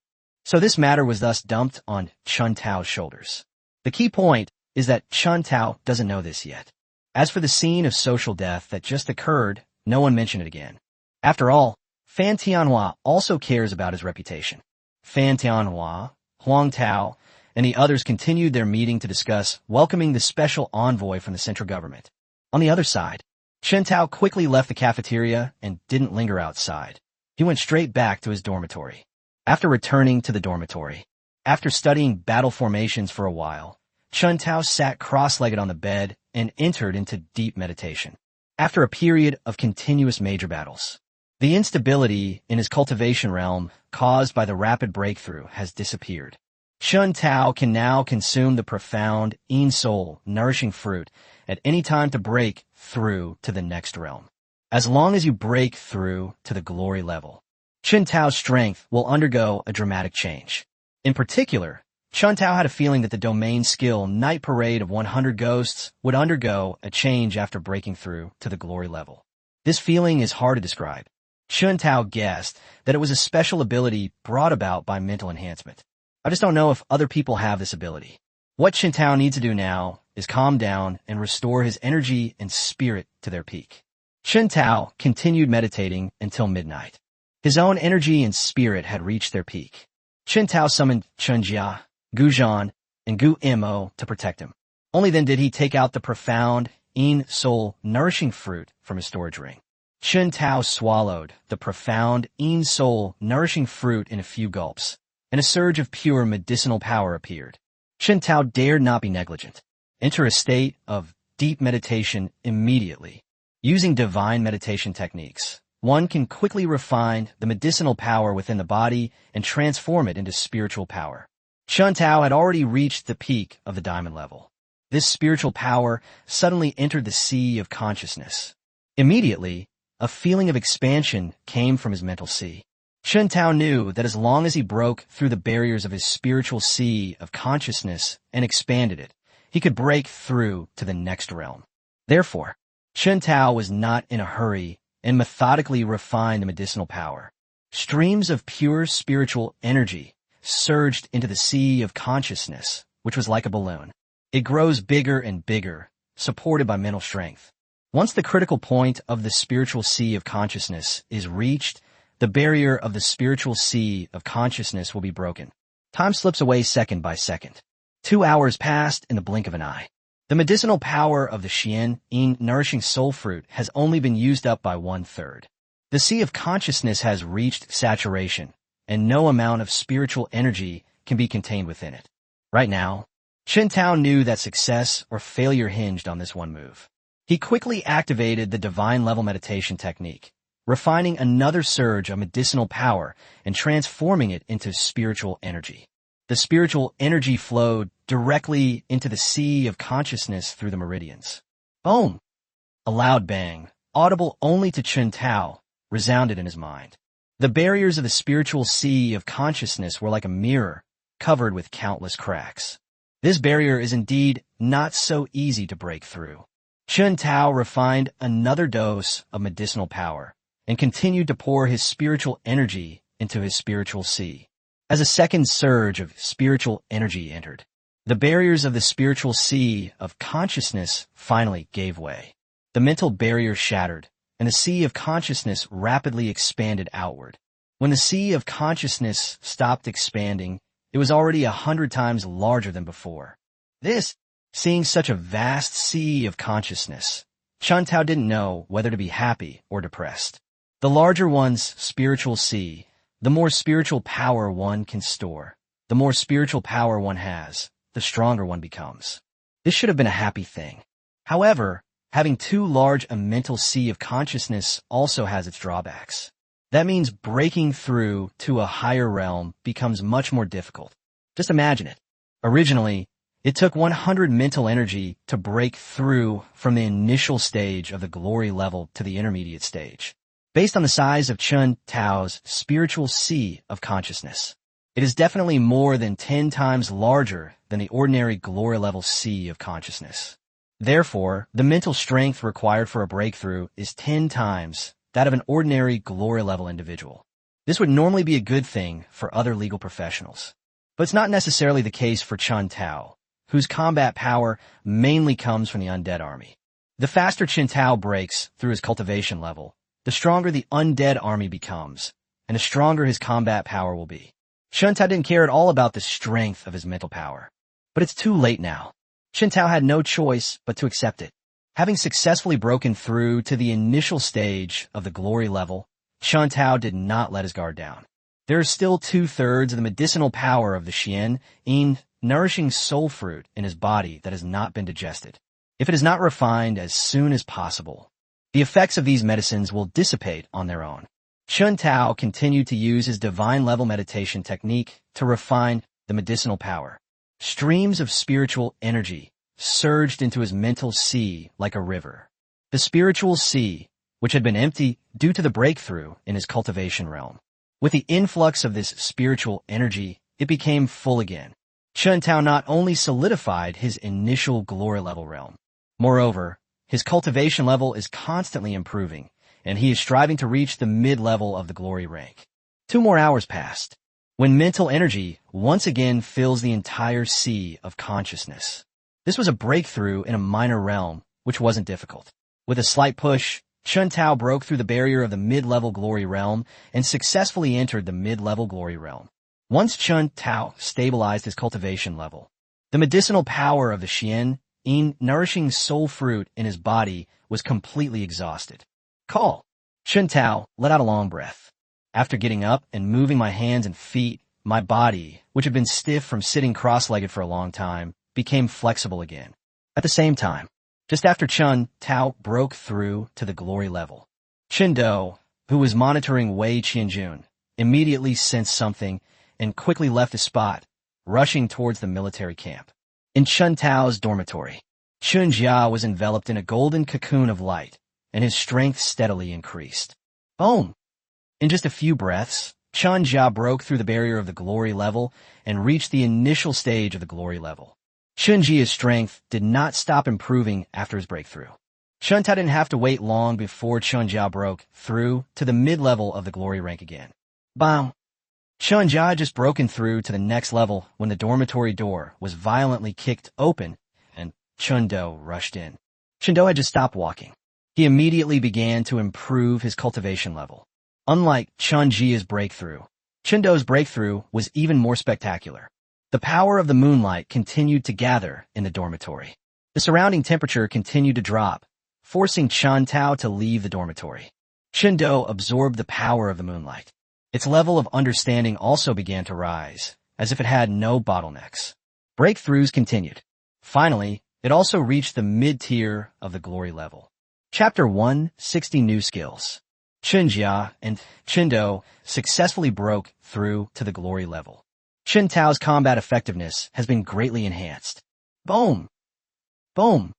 So this matter was thus dumped on Chun Tao's shoulders. The key point is that Chun Tao doesn't know this yet. As for the scene of social death that just occurred, no one mentioned it again. After all, Fan Tianhua also cares about his reputation. Fan Tianhua, Huang Tao, and the others continued their meeting to discuss welcoming the special envoy from the central government. On the other side, Chen Tao quickly left the cafeteria and didn't linger outside. He went straight back to his dormitory. After returning to the dormitory, after studying battle formations for a while, Chen Tao sat cross-legged on the bed and entered into deep meditation. After a period of continuous major battles, the instability in his cultivation realm caused by the rapid breakthrough has disappeared. Chen Tao can now consume the profound, Yin Soul, nourishing fruit at any time to break through to the next realm. As long as you break through to the glory level, Chen Tao's strength will undergo a dramatic change. In particular, Chen Tao had a feeling that the domain skill Night Parade of 100 Ghosts would undergo a change after breaking through to the glory level. This feeling is hard to describe. Chen Tao guessed that it was a special ability brought about by mental enhancement. I just don't know if other people have this ability. What Chen Tao needs to do now is calm down and restore his energy and spirit to their peak. Chen Tao continued meditating until midnight. His own energy and spirit had reached their peak. Chen Tao summoned Chen Jia, Gu Zhan, and Gu Mo to protect him. Only then did he take out the profound, Yin Soul, nourishing fruit from his storage ring. Chen Tao swallowed the profound, Yin Soul, nourishing fruit in a few gulps, and a surge of pure medicinal power appeared. Chen Tao dared not be negligent. Enter a state of deep meditation immediately. Using divine meditation techniques, one can quickly refine the medicinal power within the body and transform it into spiritual power. Chen Tao had already reached the peak of the diamond level. This spiritual power suddenly entered the sea of consciousness. Immediately, a feeling of expansion came from his mental sea. Chen Tao knew that as long as he broke through the barriers of his spiritual sea of consciousness and expanded it, he could break through to the next realm. Therefore, Chen Tao was not in a hurry and methodically refined the medicinal power. Streams of pure spiritual energy surged into the sea of consciousness, which was like a balloon. It grows bigger and bigger, supported by mental strength. Once the critical point of the spiritual sea of consciousness is reached, the barrier of the spiritual sea of consciousness will be broken. Time slips away second by second. 2 hours passed in the blink of an eye. The medicinal power of the Xian Yin nourishing soul fruit has only been used up by 1/3. The sea of consciousness has reached saturation, and no amount of spiritual energy can be contained within it. Right now, Chen Tao knew that success or failure hinged on this one move. He quickly activated the divine level meditation technique, refining another surge of medicinal power and transforming it into spiritual energy. The spiritual energy flowed directly into the sea of consciousness through the meridians. Boom! A loud bang, audible only to Chen Tao, resounded in his mind. The barriers of the spiritual sea of consciousness were like a mirror, covered with countless cracks. This barrier is indeed not so easy to break through. Chen Tao refined another dose of medicinal power and continued to pour his spiritual energy into his spiritual sea. As a second surge of spiritual energy entered, the barriers of the spiritual sea of consciousness finally gave way. The mental barrier shattered, and the sea of consciousness rapidly expanded outward. When the sea of consciousness stopped expanding, it was already 100 times larger than before. Seeing such a vast sea of consciousness, Chen Tao didn't know whether to be happy or depressed. The larger one's spiritual sea, the more spiritual power one can store. The more spiritual power one has, the stronger one becomes. This should have been a happy thing. However, having too large a mental sea of consciousness also has its drawbacks. That means breaking through to a higher realm becomes much more difficult. Just imagine it. Originally, it took 100 mental energy to break through from the initial stage of the glory level to the intermediate stage. Based on the size of Chen Tao's spiritual sea of consciousness, it is definitely more than 10 times larger than the ordinary glory level sea of consciousness. Therefore, the mental strength required for a breakthrough is 10 times that of an ordinary glory level individual. This would normally be a good thing for other legal professionals, but it's not necessarily the case for Chen Tao, whose combat power mainly comes from the undead army. The faster Chen Tao breaks through his cultivation level, the stronger the undead army becomes, and the stronger his combat power will be. Chen Tao didn't care at all about the strength of his mental power. But it's too late now. Chen Tao had no choice but to accept it. Having successfully broken through to the initial stage of the glory level, Chen Tao did not let his guard down. There is still 2/3 of the medicinal power of the Xian Yin nourishing soul fruit in his body that has not been digested. If it is not refined as soon as possible, the effects of these medicines will dissipate on their own. Chen Tao continued to use his divine-level meditation technique to refine the medicinal power. Streams of spiritual energy surged into his mental sea like a river. The spiritual sea, which had been empty due to the breakthrough in his cultivation realm. With the influx of this spiritual energy, it became full again. Chen Tao not only solidified his initial glory level realm, moreover, his cultivation level is constantly improving, and he is striving to reach the mid-level of the glory rank. 2 more hours passed, when mental energy once again fills the entire sea of consciousness. This was a breakthrough in a minor realm, which wasn't difficult. With a slight push, Chen Tao broke through the barrier of the mid-level glory realm and successfully entered the mid-level glory realm. Once Chen Tao stabilized his cultivation level, the medicinal power of the Xian Yin nourishing soul fruit in his body was completely exhausted. Call. Chen Tao let out a long breath. After getting up and moving my hands and feet, my body, which had been stiff from sitting cross-legged for a long time, became flexible again. At the same time, just after Chen Tao broke through to the glory level, Chen Do, who was monitoring Wei Qianjun, immediately sensed something and quickly left the spot, rushing towards the military camp. In Chen Tao's dormitory, Chun Jia was enveloped in a golden cocoon of light, and his strength steadily increased. Boom! In just a few breaths, Chun Jia broke through the barrier of the glory level and reached the initial stage of the glory level. Chun Jia's strength did not stop improving after his breakthrough. Chen Tao didn't have to wait long before Chun Jia broke through to the mid-level of the glory rank again. Bam! Chen Jia had just broken through to the next level when the dormitory door was violently kicked open and Chen Do rushed in. Chen Do had just stopped walking. He immediately began to improve his cultivation level. Unlike Chen Jia's breakthrough, Chen Do's breakthrough was even more spectacular. The power of the moonlight continued to gather in the dormitory. The surrounding temperature continued to drop, forcing Chen Tao to leave the dormitory. Chen Do absorbed the power of the moonlight. Its level of understanding also began to rise, as if it had no bottlenecks. Breakthroughs continued. Finally, it also reached the mid-tier of the glory level. Chapter 1, 60 New Skills. Chen Jia and Chen Do successfully broke through to the glory level. Chen Tao's combat effectiveness has been greatly enhanced. Boom! Boom!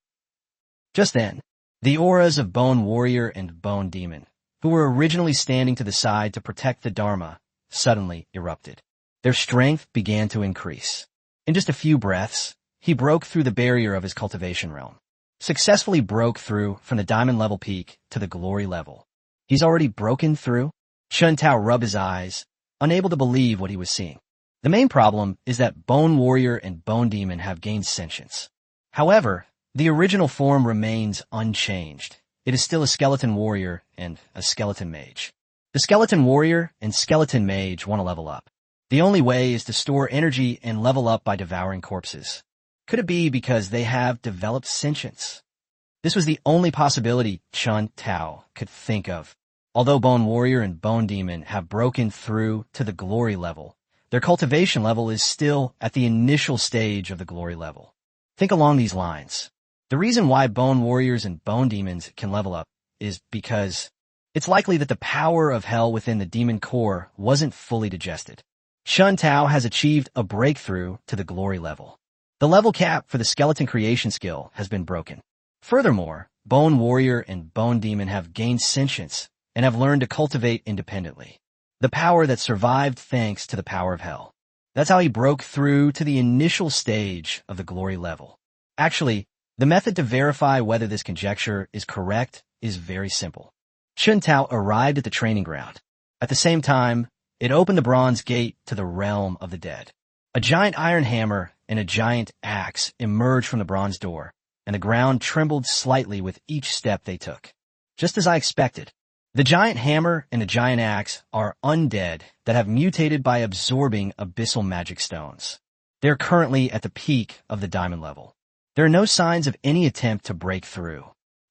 Just then, the auras of Bone Warrior and Bone Demon, who were originally standing to the side to protect the Dharma, suddenly erupted. Their strength began to increase. In just a few breaths, he broke through the barrier of his cultivation realm. Successfully broke through from the diamond level peak to the glory level. He's already broken through? Chen Tao rubbed his eyes, unable to believe what he was seeing. The main problem is that Bone Warrior and Bone Demon have gained sentience. However, the original form remains unchanged. It is still a skeleton warrior and a skeleton mage. The skeleton warrior and skeleton mage want to level up. The only way is to store energy and level up by devouring corpses. Could it be because they have developed sentience? This was the only possibility Chen Tao could think of. Although Bone Warrior and Bone Demon have broken through to the glory level, their cultivation level is still at the initial stage of the glory level. Think along these lines. The reason why Bone Warriors and Bone Demons can level up is because it's likely that the power of hell within the demon core wasn't fully digested. Chen Tao has achieved a breakthrough to the glory level. The level cap for the skeleton creation skill has been broken. Furthermore, Bone Warrior and Bone Demon have gained sentience and have learned to cultivate independently. The power that survived thanks to the power of hell. That's how he broke through to the initial stage of the glory level. Actually, the method to verify whether this conjecture is correct is very simple. Chen Tao arrived at the training ground. At the same time, it opened the bronze gate to the realm of the dead. A giant iron hammer and a giant axe emerged from the bronze door, and the ground trembled slightly with each step they took. Just as I expected, The giant hammer and the giant axe are undead that have mutated by absorbing abyssal magic stones. They're currently at the peak of the diamond level. There are no signs of any attempt to break through.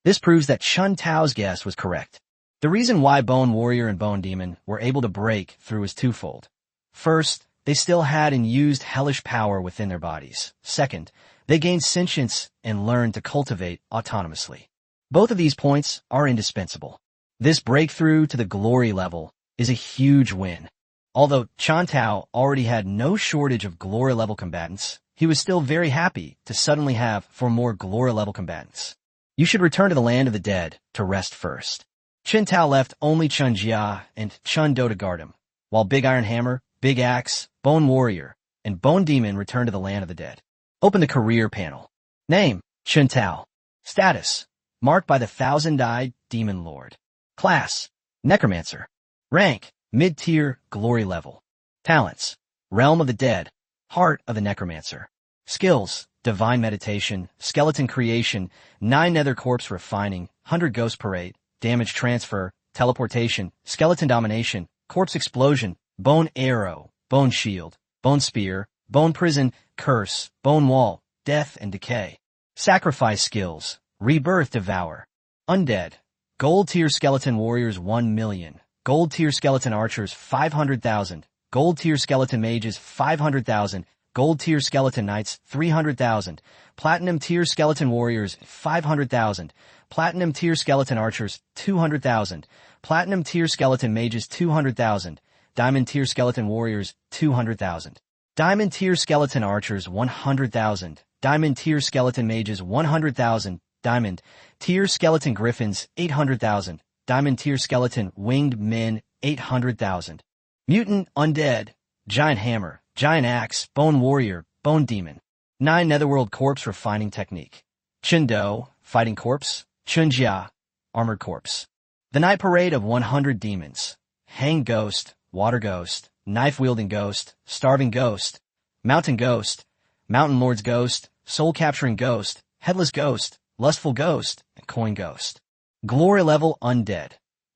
This proves that Chun Tao's guess was correct. The reason why Bone Warrior and Bone Demon were able to break through is twofold. First, they still had and used hellish power within their bodies. Second, they gained sentience and learned to cultivate autonomously. Both of these points are indispensable. This breakthrough to the glory level is a huge win. Although Chun Tao already had no shortage of glory level combatants, he was still very happy to suddenly have 4 more glory level combatants. You should return to the land of the dead to rest first. Chun Tao left only Chun Jia and Chun Do to guard him, while Big Iron Hammer, Big Axe, Bone Warrior, and Bone Demon returned to the land of the dead. Open the career panel. Name, Chun Tao. Status, marked by the 1,000-eyed Demon Lord. Class, Necromancer. Rank, mid-tier, glory level. Talents, Realm of the Dead, Heart of the Necromancer. Skills, Divine Meditation, Skeleton Creation, 9 Nether Corpse Refining, 100 Ghost Parade, Damage Transfer, Teleportation, Skeleton Domination, Corpse Explosion, Bone Arrow, Bone Shield, Bone Spear, Bone Prison, Curse, Bone Wall, Death and Decay. Sacrifice Skills, Rebirth Devour. Undead, Gold Tier Skeleton Warriors 1 million, Gold Tier Skeleton Archers 500,000, Gold Tier Skeleton Mages 500,000, Gold Tier Skeleton Knights 300,000, Platinum Tier Skeleton Warriors 500,000, Platinum Tier Skeleton Archers 200,000, Platinum Tier Skeleton Mages 200,000, Diamond Tier Skeleton Warriors 200,000, Diamond Tier Skeleton Archers 100,000, Diamond Tier Skeleton Mages 100,000, Diamond Tier Skeleton Griffins 800,000, Diamond Tier Skeleton Winged Men 800,000. Mutant Undead, Giant Hammer, Giant Axe, Bone Warrior, Bone Demon. 9 Netherworld Corpse Refining Technique. Chun Do, Fighting Corpse, Chun Jia, Armored Corpse. The Night Parade of 100 Demons. Hang Ghost, Water Ghost, Knife-Wielding Ghost, Starving Ghost, Mountain Ghost, Mountain Lord's Ghost, Soul-Capturing Ghost, Headless Ghost, Lustful Ghost, and Coin Ghost. Glory Level Undead.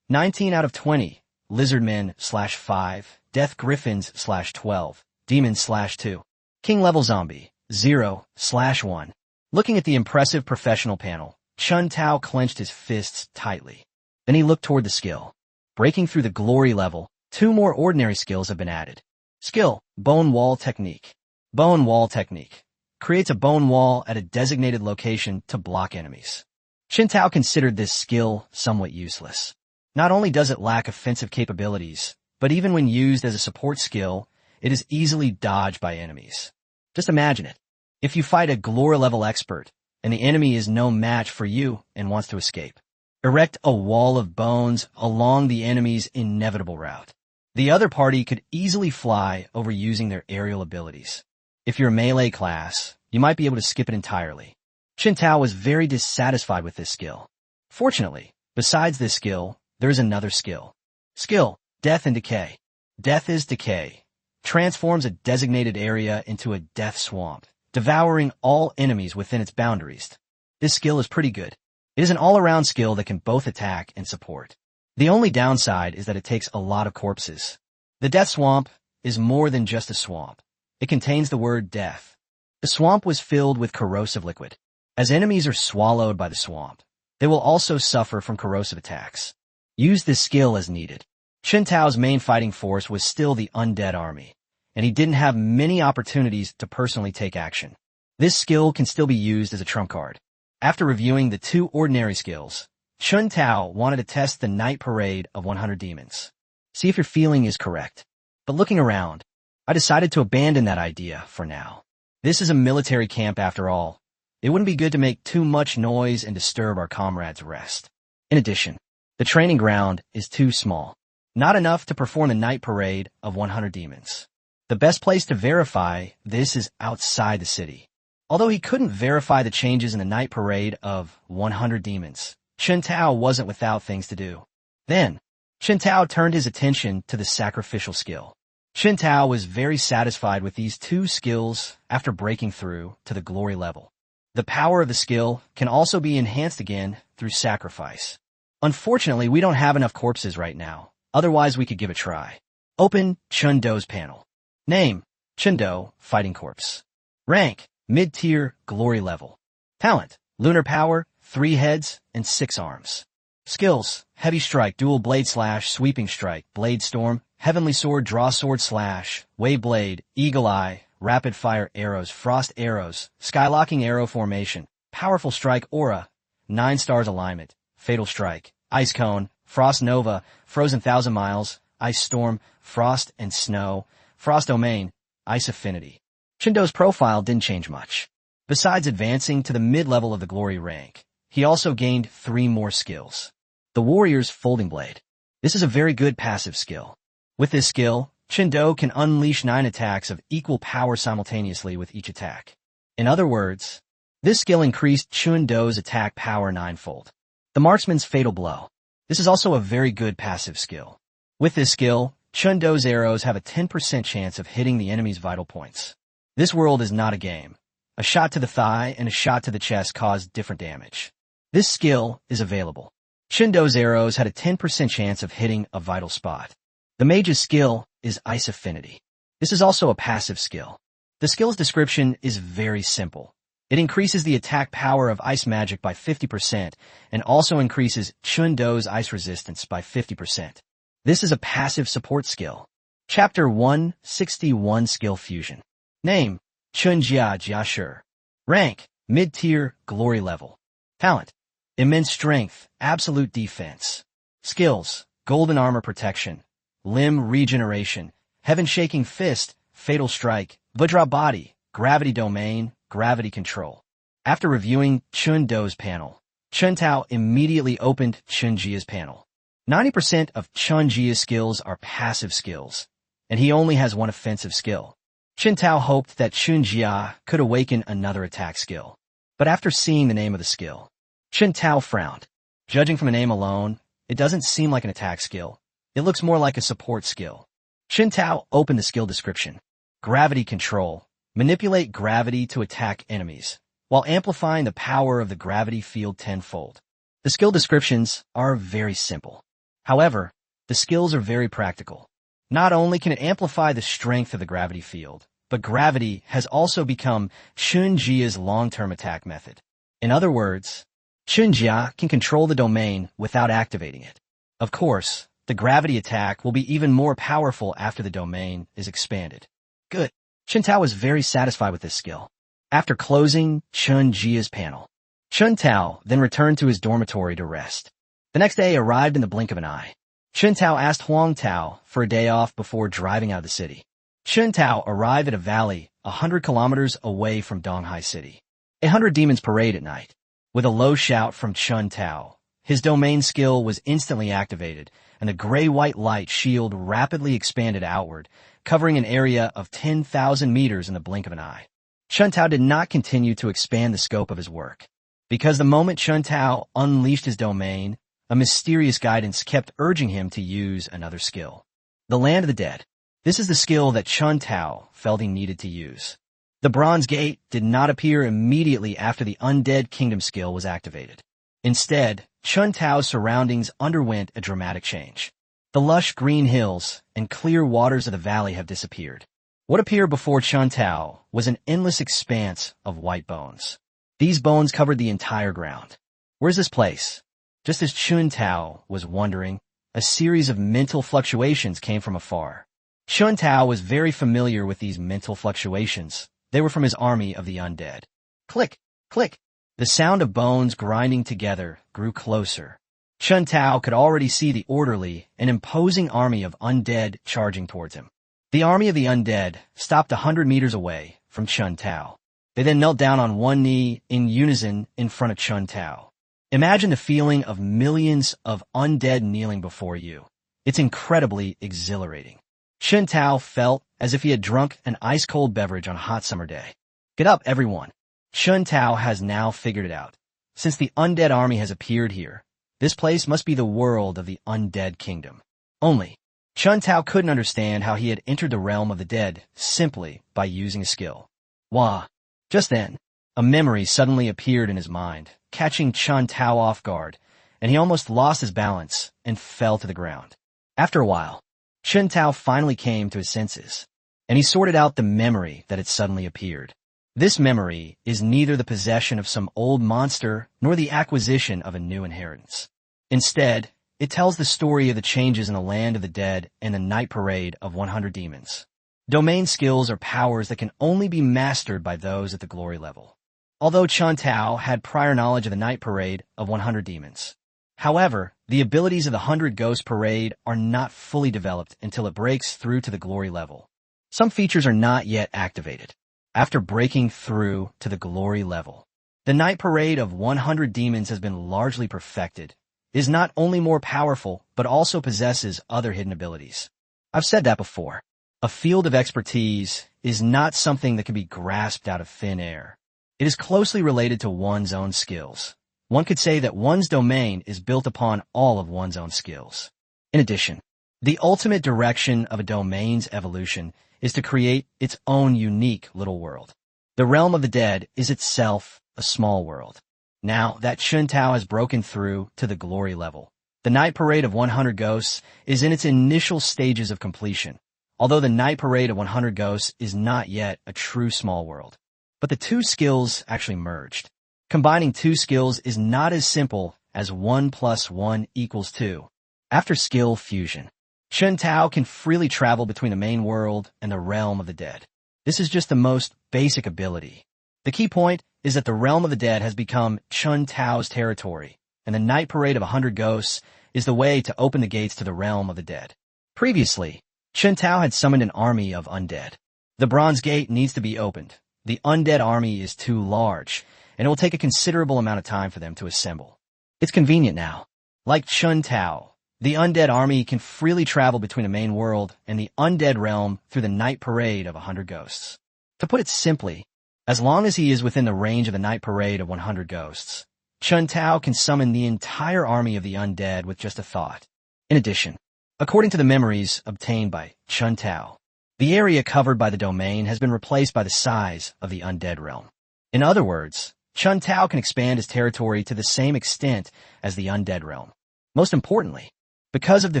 19 out of 20. Lizardmen /5. Death Griffins /12. Demons /2. King Level Zombie. 0/1. Looking at the impressive professional panel, Chun Tao clenched his fists tightly. Then he looked toward the skill. Breaking through the glory level, 2 more ordinary skills have been added. Skill, Bone Wall Technique. Bone Wall Technique. Creates a bone wall at a designated location to block enemies. Chun Tao considered this skill somewhat useless. Not only does it lack offensive capabilities, but even when used as a support skill, it is easily dodged by enemies. Just imagine it. If you fight a glory level expert, and the enemy is no match for you and wants to escape, erect a wall of bones along the enemy's inevitable route. The other party could easily fly over using their aerial abilities. If you're a melee class, you might be able to skip it entirely. Chun Tao was very dissatisfied with this skill. Fortunately, besides this skill, there is another skill. Skill, Death and Decay. Death is decay. Transforms a designated area into a death swamp, devouring all enemies within its boundaries. This skill is pretty good. It is an all-around skill that can both attack and support. The only downside is that it takes a lot of corpses. The death swamp is more than just a swamp. It contains the word death. The swamp was filled with corrosive liquid. As enemies are swallowed by the swamp, they will also suffer from corrosive attacks. Use this skill as needed. Chun Tao's main fighting force was still the undead army, and he didn't have many opportunities to personally take action. This skill can still be used as a trump card. After reviewing the 2 ordinary skills, Chun Tao wanted to test the Night Parade of 100 Demons. See if your feeling is correct. But looking around, I decided to abandon that idea for now. This is a military camp after all. It wouldn't be good to make too much noise and disturb our comrades' rest. In addition, the training ground is too small. Not enough to perform the Night Parade of 100 Demons. The best place to verify this is outside the city. Although he couldn't verify the changes in the Night Parade of 100 Demons, Chun Tao wasn't without things to do. Then, Chun Tao turned his attention to the sacrificial skill. Chun Tao was very satisfied with these 2 skills after breaking through to the glory level. The power of the skill can also be enhanced again through sacrifice. Unfortunately, we don't have enough corpses right now. Otherwise, we could give it a try. Open Chun Do's panel. Name, Chun Do, Fighting Corpse. Rank, Mid-Tier, Glory Level. Talent, Lunar Power, 3 heads and 6 arms. Skills, Heavy Strike, Dual Blade Slash, Sweeping Strike, Blade Storm, Heavenly Sword, Draw Sword Slash, Wave Blade, Eagle Eye, Rapid Fire Arrows, Frost Arrows, Skylocking Arrow Formation, Powerful Strike Aura, 9 stars alignment, Fatal Strike, Ice Cone, Frost Nova, Frozen 1,000 Miles, Ice Storm, Frost and Snow, Frost Domain, Ice Affinity. Chun Do's profile didn't change much. Besides advancing to the mid-level of the Glory rank, he also gained 3 more skills. The Warrior's Folding Blade. This is a very good passive skill. With this skill, Chun Do can unleash 9 attacks of equal power simultaneously with each attack. In other words, this skill increased Chun Do's attack power 9-fold. The Marksman's Fatal Blow. This is also a very good passive skill. With this skill, Chun Do's arrows have a 10% chance of hitting the enemy's vital points. This world is not a game. A shot to the thigh and a shot to the chest cause different damage. This skill is available. Chun Do's arrows had a 10% chance of hitting a vital spot. The Mage's skill is Ice Affinity. This is also a passive skill. The skill's description is very simple. It increases the attack power of ice magic by 50% and also increases Chun Do's ice resistance by 50%. This is a passive support skill. Chapter 161 Skill Fusion. Name, Chun Jia Jiashur. Rank, Mid-Tier, Glory Level. Talent, Immense Strength, Absolute Defense. Skills, Golden Armor Protection, Limb Regeneration, Heaven-Shaking Fist, Fatal Strike, Vajra Body, Gravity Domain, Gravity Control. After reviewing Chun Do's panel, Chun Tao immediately opened Chun Jia's panel. 90% of Chun Jia's skills are passive skills, and he only has 1 offensive skill. Chun Tao hoped that Chun Jia could awaken another attack skill. But after seeing the name of the skill, Chun Tao frowned. Judging from a name alone, it doesn't seem like an attack skill. It looks more like a support skill. Chun Tao opened the skill description. Gravity Control. Manipulate gravity to attack enemies, while amplifying the power of the gravity field 10-fold. The skill descriptions are very simple. However, the skills are very practical. Not only can it amplify the strength of the gravity field, but gravity has also become Chun Jia's long-term attack method. In other words, Chun Jia can control the domain without activating it. Of course, the gravity attack will be even more powerful after the domain is expanded. Good. Chun Tao was very satisfied with this skill. After closing Chun Jia's panel, Chun Tao then returned to his dormitory to rest. The next day arrived in the blink of an eye. Chun Tao asked Huang Tao for a day off before driving out of the city. Chun Tao arrived at a valley 100 kilometers away from Donghai City. 100 demons parade at night. With a low shout from Chun Tao, his domain skill was instantly activated, and the gray-white light shield rapidly expanded outward, covering an area of 10,000 meters in the blink of an eye. Chun Tao did not continue to expand the scope of his work. Because the moment Chun Tao unleashed his domain, a mysterious guidance kept urging him to use another skill. The Land of the Dead. This is the skill that Chun Tao felt he needed to use. The Bronze Gate did not appear immediately after the Undead Kingdom skill was activated. Instead, Chun Tao's surroundings underwent a dramatic change. The lush green hills and clear waters of the valley have disappeared. What appeared before Chun Tao was an endless expanse of white bones. These bones covered the entire ground. Where's this place? Just as Chun Tao was wondering, a series of mental fluctuations came from afar. Chun Tao was very familiar with these mental fluctuations. They were from his army of the undead. Click, click. The sound of bones grinding together grew closer. Chun Tao could already see the orderly and imposing army of undead charging towards him. The army of the undead stopped 100 meters away from Chun Tao. They then knelt down on one knee in unison in front of Chun Tao. Imagine the feeling of millions of undead kneeling before you. It's incredibly exhilarating. Chun Tao felt as if he had drunk an ice-cold beverage on a hot summer day. Get up, everyone. Chun Tao has now figured it out. Since the undead army has appeared here, this place must be the world of the Undead Kingdom. Only, Chun Tao couldn't understand how he had entered the realm of the dead simply by using a skill. Wah! Just then, a memory suddenly appeared in his mind, catching Chun Tao off guard, and he almost lost his balance and fell to the ground. After a while, Chen Tao finally came to his senses, and he sorted out the memory that had suddenly appeared. This memory is neither the possession of some old monster nor the acquisition of a new inheritance. Instead, it tells the story of the changes in the land of the dead and the night parade of 100 demons. Domain skills are powers that can only be mastered by those at the glory level. Although Chen Tao had prior knowledge of the night parade of 100 demons. However, the abilities of the 100 Ghost Parade are not fully developed until it breaks through to the glory level. Some features are not yet activated. After breaking through to the glory level, the night parade of 100 demons has been largely perfected, is not only more powerful, but also possesses other hidden abilities. I've said that before. A field of expertise is not something that can be grasped out of thin air. It is closely related to one's own skills. One could say that one's domain is built upon all of one's own skills. In addition, the ultimate direction of a domain's evolution is to create its own unique little world. The realm of the dead is itself a small world. Now that Chen Tao has broken through to the glory level, the night parade of 100 ghosts is in its initial stages of completion, although the night parade of 100 ghosts is not yet a true small world. But the two skills actually merged. Combining two skills is not as simple as 1 + 1 = 2. After skill fusion, Chen Tao can freely travel between the main world and the realm of the dead. This is just the most basic ability. The key point is that the realm of the dead has become Chen Tao's territory, and the night parade of 100 ghosts is the way to open the gates to the realm of the dead. Previously, Chen Tao had summoned an army of undead. The bronze gate needs to be opened. The undead army is too large, and it will take a considerable amount of time for them to assemble. It's convenient now. Like Chen Tao, the undead army can freely travel between the main world and the undead realm through the night parade of 100 ghosts. To put it simply, as long as he is within the range of the night parade of 100 ghosts, Chen Tao can summon the entire army of the undead with just a thought. In addition, according to the memories obtained by Chen Tao, the area covered by the domain has been replaced by the size of the undead realm. In other words, Chen Tao can expand his territory to the same extent as the undead realm. Most importantly, because of the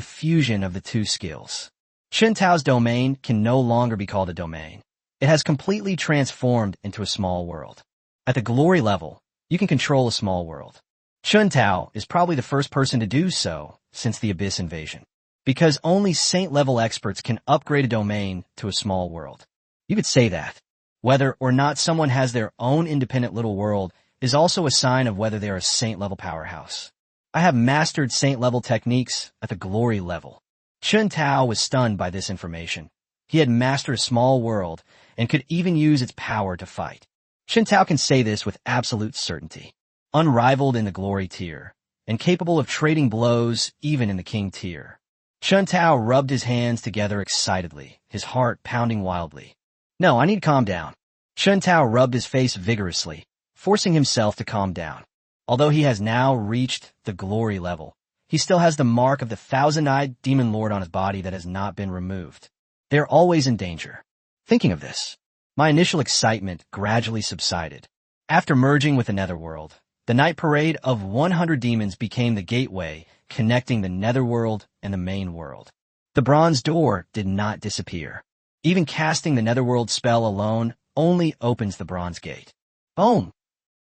fusion of the two skills, Chen Tao's domain can no longer be called a domain. It has completely transformed into a small world. At the glory level, you can control a small world. Chen Tao is probably the first person to do so since the Abyss invasion, because only saint-level experts can upgrade a domain to a small world. You could say that. Whether or not someone has their own independent little world is also a sign of whether they're a saint-level powerhouse. I have mastered saint-level techniques at the glory level. Chen Tao was stunned by this information. He had mastered a small world and could even use its power to fight. Chen Tao can say this with absolute certainty. Unrivaled in the glory tier, and capable of trading blows even in the king tier. Chen Tao rubbed his hands together excitedly, his heart pounding wildly. No, I need to calm down. Chen Tao rubbed his face vigorously, forcing himself to calm down. Although he has now reached the glory level, he still has the mark of the thousand-eyed demon lord on his body that has not been removed. They are always in danger. Thinking of this, my initial excitement gradually subsided. After merging with the netherworld, the night parade of 100 demons became the gateway connecting the netherworld and the main world. The bronze door did not disappear. Even casting the netherworld spell alone only opens the bronze gate. Boom!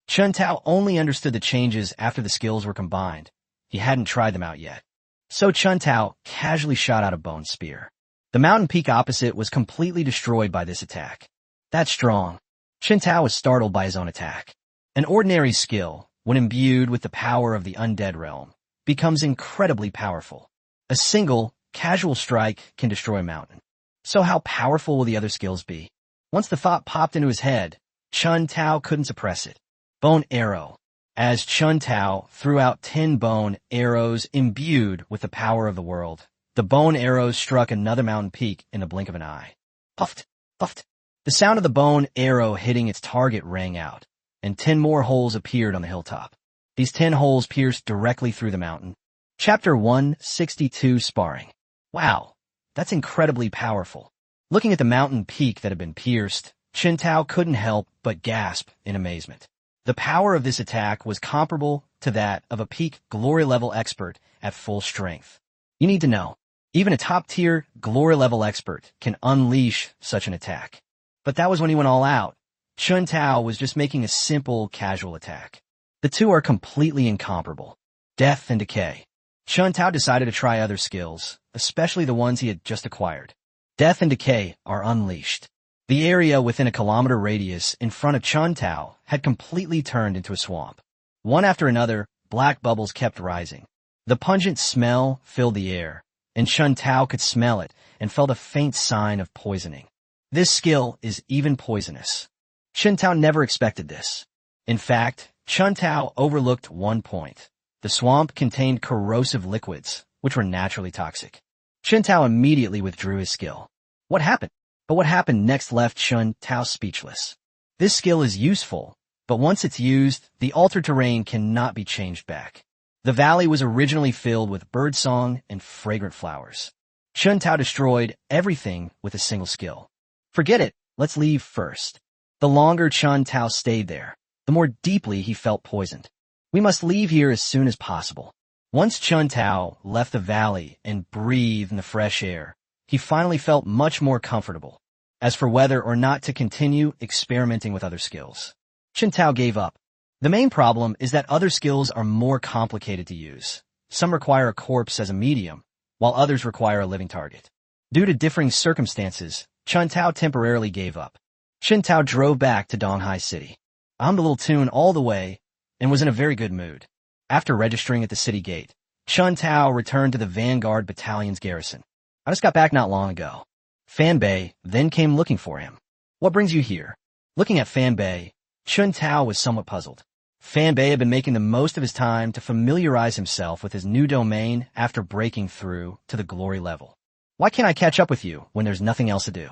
Chen Tao only understood the changes after the skills were combined. He hadn't tried them out yet. So Chen Tao casually shot out a bone spear. The mountain peak opposite was completely destroyed by this attack. That's strong. Chen Tao was startled by his own attack. An ordinary skill, when imbued with the power of the undead realm, becomes incredibly powerful. A single, casual strike can destroy a mountain. So how powerful will the other skills be? Once the thought popped into his head, Chen Tao couldn't suppress it. Bone arrow. As Chen Tao threw out 10 bone arrows imbued with the power of the world, the bone arrows struck another mountain peak in the blink of an eye. Puffed, puffed. The sound of the bone arrow hitting its target rang out, and 10 more holes appeared on the hilltop. These 10 holes pierced directly through the mountain. Chapter 162 Sparring. Wow, that's incredibly powerful. Looking at the mountain peak that had been pierced, Chen Tao couldn't help but gasp in amazement. The power of this attack was comparable to that of a peak glory-level expert at full strength. You need to know, even a top-tier glory-level expert can unleash such an attack. But that was when he went all out. Chun Tao was just making a simple, casual attack. The two are completely incomparable. Death and decay. Chun Tao decided to try other skills, especially the ones he had just acquired. Death and decay are unleashed. The area within a kilometer radius in front of Chun Tao had completely turned into a swamp. One after another, black bubbles kept rising. The pungent smell filled the air, and Chun Tao could smell it and felt a faint sign of poisoning. This skill is even poisonous. Chun Tao never expected this. In fact, Chun Tao overlooked one point. The swamp contained corrosive liquids, which were naturally toxic. Chun Tao immediately withdrew his skill. What happened? But what happened next left Chun Tao speechless. This skill is useful, but once it's used, the altered terrain cannot be changed back. The valley was originally filled with birdsong and fragrant flowers. Chun Tao destroyed everything with a single skill. Forget it, let's leave first. The longer Chun Tao stayed there, the more deeply he felt poisoned. We must leave here as soon as possible. Once Chun Tao left the valley and breathed in the fresh air, he finally felt much more comfortable. As for whether or not to continue experimenting with other skills, Chun Tao gave up. The main problem is that other skills are more complicated to use. Some require a corpse as a medium, while others require a living target. Due to differing circumstances, Chun Tao temporarily gave up. Chun Tao drove back to Donghai City. I hummed a little tune all the way and was in a very good mood. After registering at the city gate, Chun Tao returned to the Vanguard Battalion's garrison. I just got back not long ago. Fan Bei then came looking for him. What brings you here? Looking at Fan Bei, Chun Tao was somewhat puzzled. Fan Bei had been making the most of his time to familiarize himself with his new domain after breaking through to the glory level. Why can't I catch up with you when there's nothing else to do?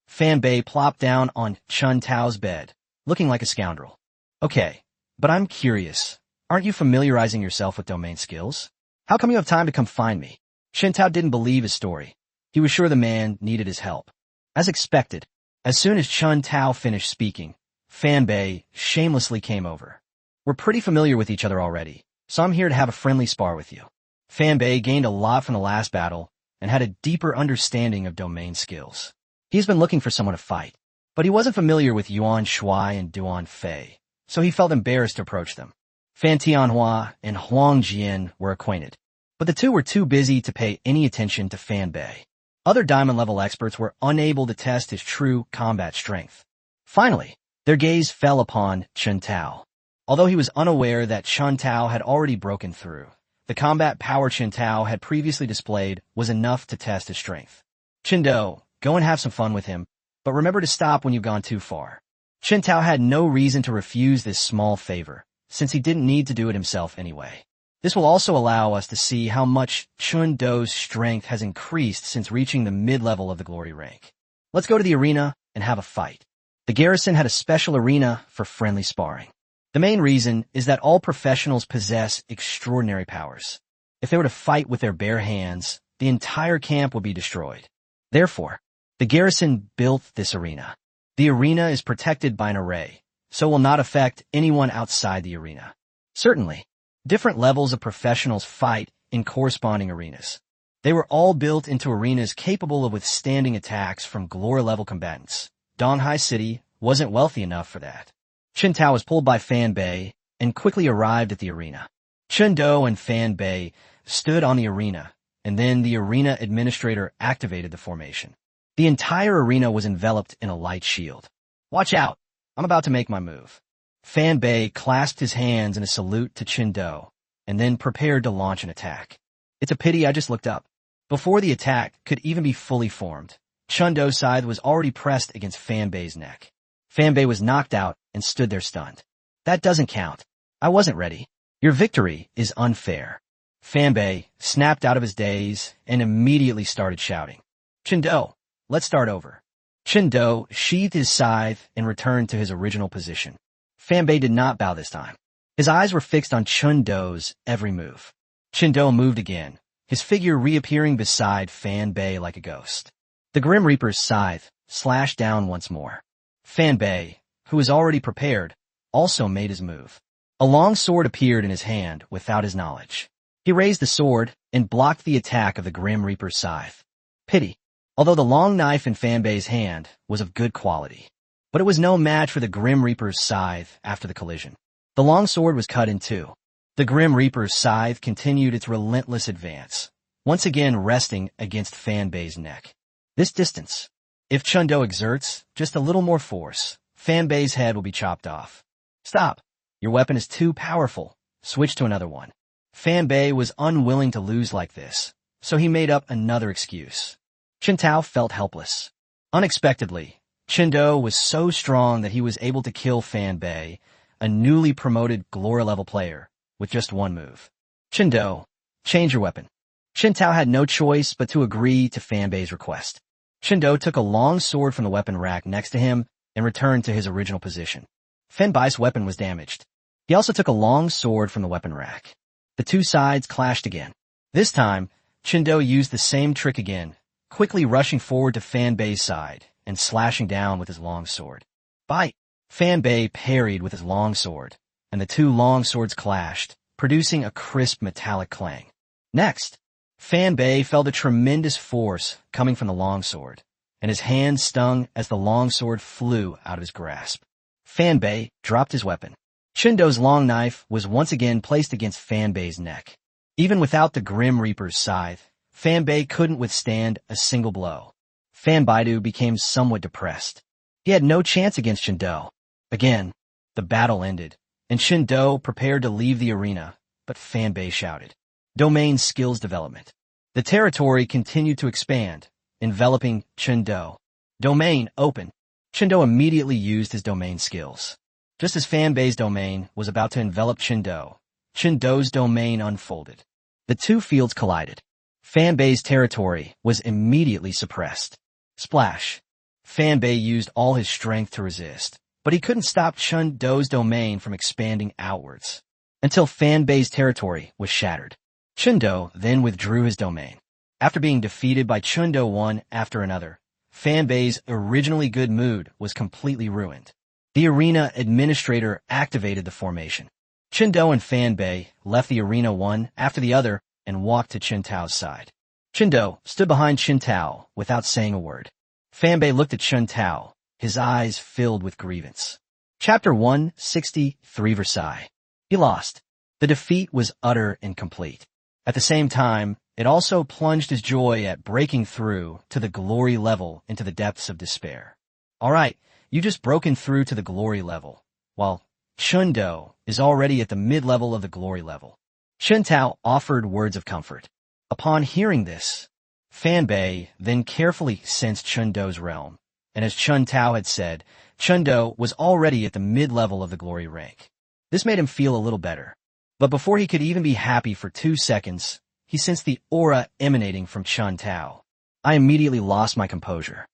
Fan Bei plopped down on Chun Tao's bed, looking like a scoundrel. Okay, but I'm curious. Aren't you familiarizing yourself with domain skills? How come you have time to come find me? Chun Tao didn't believe his story. He was sure the man needed his help. As expected, as soon as Chun Tao finished speaking, Fan Bei shamelessly came over. We're pretty familiar with each other already, so I'm here to have a friendly spar with you. Fan Bei gained a lot from the last battle and had a deeper understanding of domain skills. He's been looking for someone to fight, but he wasn't familiar with Yuan Shuai and Duan Fei, so he felt embarrassed to approach them. Fan Tianhua and Huang Jian were acquainted, but the two were too busy to pay any attention to Fan Bei. Other diamond-level experts were unable to test his true combat strength. Finally, their gaze fell upon Chun Tao. Although he was unaware that Chun Tao had already broken through, the combat power Chun Tao had previously displayed was enough to test his strength. Chun Do, go and have some fun with him, but remember to stop when you've gone too far. Chun Tao had no reason to refuse this small favor, since he didn't need to do it himself anyway. This will also allow us to see how much Chun Do's strength has increased since reaching the mid-level of the glory rank. Let's go to the arena and have a fight. The garrison had a special arena for friendly sparring. The main reason is that all professionals possess extraordinary powers. If they were to fight with their bare hands, the entire camp would be destroyed. Therefore, the garrison built this arena. The arena is protected by an array, so will not affect anyone outside the arena. Certainly, different levels of professionals fight in corresponding arenas. They were all built into arenas capable of withstanding attacks from glory-level combatants. Donghai City wasn't wealthy enough for that. Chun Tao was pulled by Fan Bei and quickly arrived at the arena. Chun Do and Fan Bei stood on the arena, and then the arena administrator activated the formation. The entire arena was enveloped in a light shield. Watch out! I'm about to make my move. Fan Bei clasped his hands in a salute to Chun Do, and then prepared to launch an attack. It's a pity I just looked up. Before the attack could even be fully formed, Chun Do's scythe was already pressed against Fan Bei's neck. Fan Bei was knocked out and stood there stunned. That doesn't count. I wasn't ready. Your victory is unfair. Fan Bei snapped out of his daze and immediately started shouting. Chun Do, let's start over. Chun Do sheathed his scythe and returned to his original position. Fan Bei did not bow this time. His eyes were fixed on Chun Do's every move. Chun Do moved again, his figure reappearing beside Fan Bei like a ghost. The Grim Reaper's scythe slashed down once more. Fan Bei, who was already prepared, also made his move. A long sword appeared in his hand without his knowledge. He raised the sword and blocked the attack of the Grim Reaper's scythe. Pity. Although the long knife in Fanbei's hand was of good quality. But it was no match for the Grim Reaper's scythe after the collision. The long sword was cut in two. The Grim Reaper's scythe continued its relentless advance, once again resting against Fanbei's neck. This distance. If Chundo exerts just a little more force, Fanbei's head will be chopped off. Stop. Your weapon is too powerful. Switch to another one. Fanbei was unwilling to lose like this, so he made up another excuse. Qintao felt helpless. Unexpectedly, Qindo was so strong that he was able to kill Fanbei, a newly promoted glory-level player, with just one move. Qindo, change your weapon. Qintao had no choice but to agree to Fanbei's request. Qindo took a long sword from the weapon rack next to him and returned to his original position. Fanbei's weapon was damaged. He also took a long sword from the weapon rack. The two sides clashed again. This time, Qindo used the same trick again, quickly rushing forward to Fanbei's side and slashing down with his long sword. Bite! Fanbei parried with his long sword, and the two long swords clashed, producing a crisp metallic clang. Next, Fanbei felt a tremendous force coming from the long sword, and his hand stung as the long sword flew out of his grasp. Fanbei dropped his weapon. Qindo's long knife was once again placed against Fanbei's neck. Even without the Grim Reaper's scythe, Fanbei couldn't withstand a single blow. Fanbaidu became somewhat depressed. He had no chance against Qindo. Again, the battle ended, and Qindo prepared to leave the arena, but Fanbei shouted, "Domain skills development." The territory continued to expand, enveloping Qindo. Domain open. Qindo immediately used his domain skills. Just as Fanbei's domain was about to envelop Qindo, Qindo's domain unfolded. The two fields collided. Fanbei's territory was immediately suppressed. Splash. Fanbei used all his strength to resist, but he couldn't stop Qindo's domain from expanding outwards, until Fanbei's territory was shattered. Qindo then withdrew his domain. After being defeated by Qindo one after another, Fanbei's originally good mood was completely ruined. The arena administrator activated the formation. Qindo and Fanbei left the arena one after the other and walked to Qintao's side. Qindo stood behind Qintao without saying a word. Fanbei looked at Qintao, his eyes filled with grievance. Chapter 163 Versailles. He lost. The defeat was utter and complete. At the same time, it also plunged his joy at breaking through to the glory level into the depths of despair. All right, you just broken through to the glory level, while Qindo is already at the mid-level of the glory level. Qintao offered words of comfort. Upon hearing this, Fanbei then carefully sensed Qindo's realm, and as Qintao had said, Qindo was already at the mid-level of the glory rank. This made him feel a little better. But before he could even be happy for 2 seconds, he sensed the aura emanating from Qintao. I immediately lost my composure.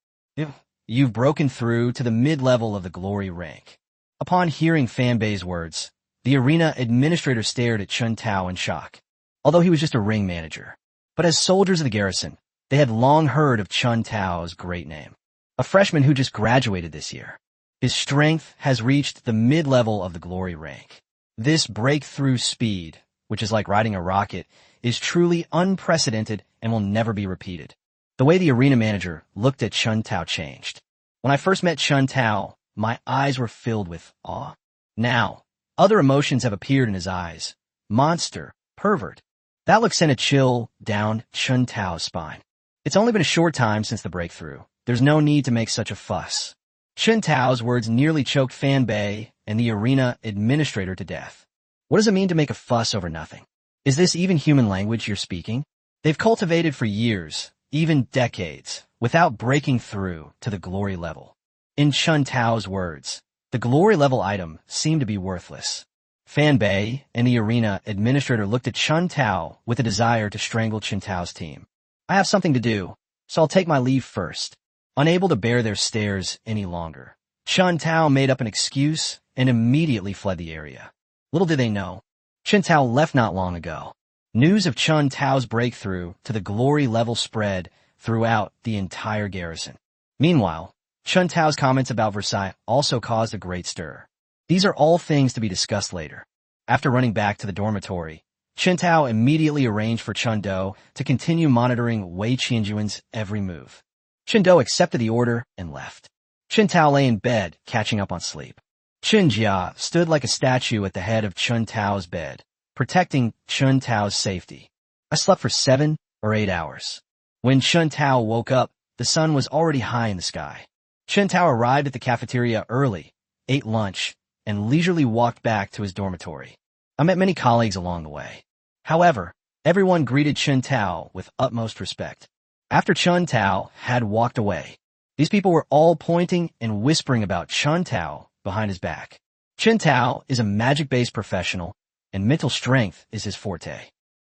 You've broken through to the mid-level of the glory rank. Upon hearing Fanbei's words, the arena administrator stared at Qintao in shock, although he was just a ring manager. But as soldiers of the garrison, they had long heard of Qintao's great name. A freshman who just graduated this year. His strength has reached the mid-level of the glory rank. This breakthrough speed, which is like riding a rocket, is truly unprecedented and will never be repeated. The way the arena manager looked at Qintao changed. When I first met Qintao, my eyes were filled with awe. Now, other emotions have appeared in his eyes. Monster, pervert. That look sent a chill down Qintao's spine. It's only been a short time since the breakthrough. There's no need to make such a fuss. Qintao's words nearly choked Fanbei and the arena administrator to death. What does it mean to make a fuss over nothing? Is this even human language you're speaking? They've cultivated for years, even decades, without breaking through to the glory level. In Qintao's words, the glory level item seemed to be worthless. Fanbei and the arena administrator looked at Qintao with a desire to strangle Qintao's team. I have something to do, so I'll take my leave first. Unable to bear their stares any longer, Qintao made up an excuse and immediately fled the area. Little did they know, Qintao left not long ago. News of Qintao's breakthrough to the glory level spread throughout the entire garrison. Meanwhile, Qintao's comments about Versailles also caused a great stir. These are all things to be discussed later. After running back to the dormitory, Chen Tao immediately arranged for Chen Do to continue monitoring Wei Qianjuan's every move. Chen Do accepted the order and left. Chen Tao lay in bed, catching up on sleep. Chen Jia stood like a statue at the head of Chen Tao's bed, protecting Chen Tao's safety. I slept for 7 or 8 hours. When Chen Tao woke up, the sun was already high in the sky. Chen Tao arrived at the cafeteria early, ate lunch, and leisurely walked back to his dormitory. I met many colleagues along the way. However, everyone greeted Chen Tao with utmost respect. After Chen Tao had walked away, these people were all pointing and whispering about Chen Tao behind his back. Chen Tao is a magic-based professional, and mental strength is his forte.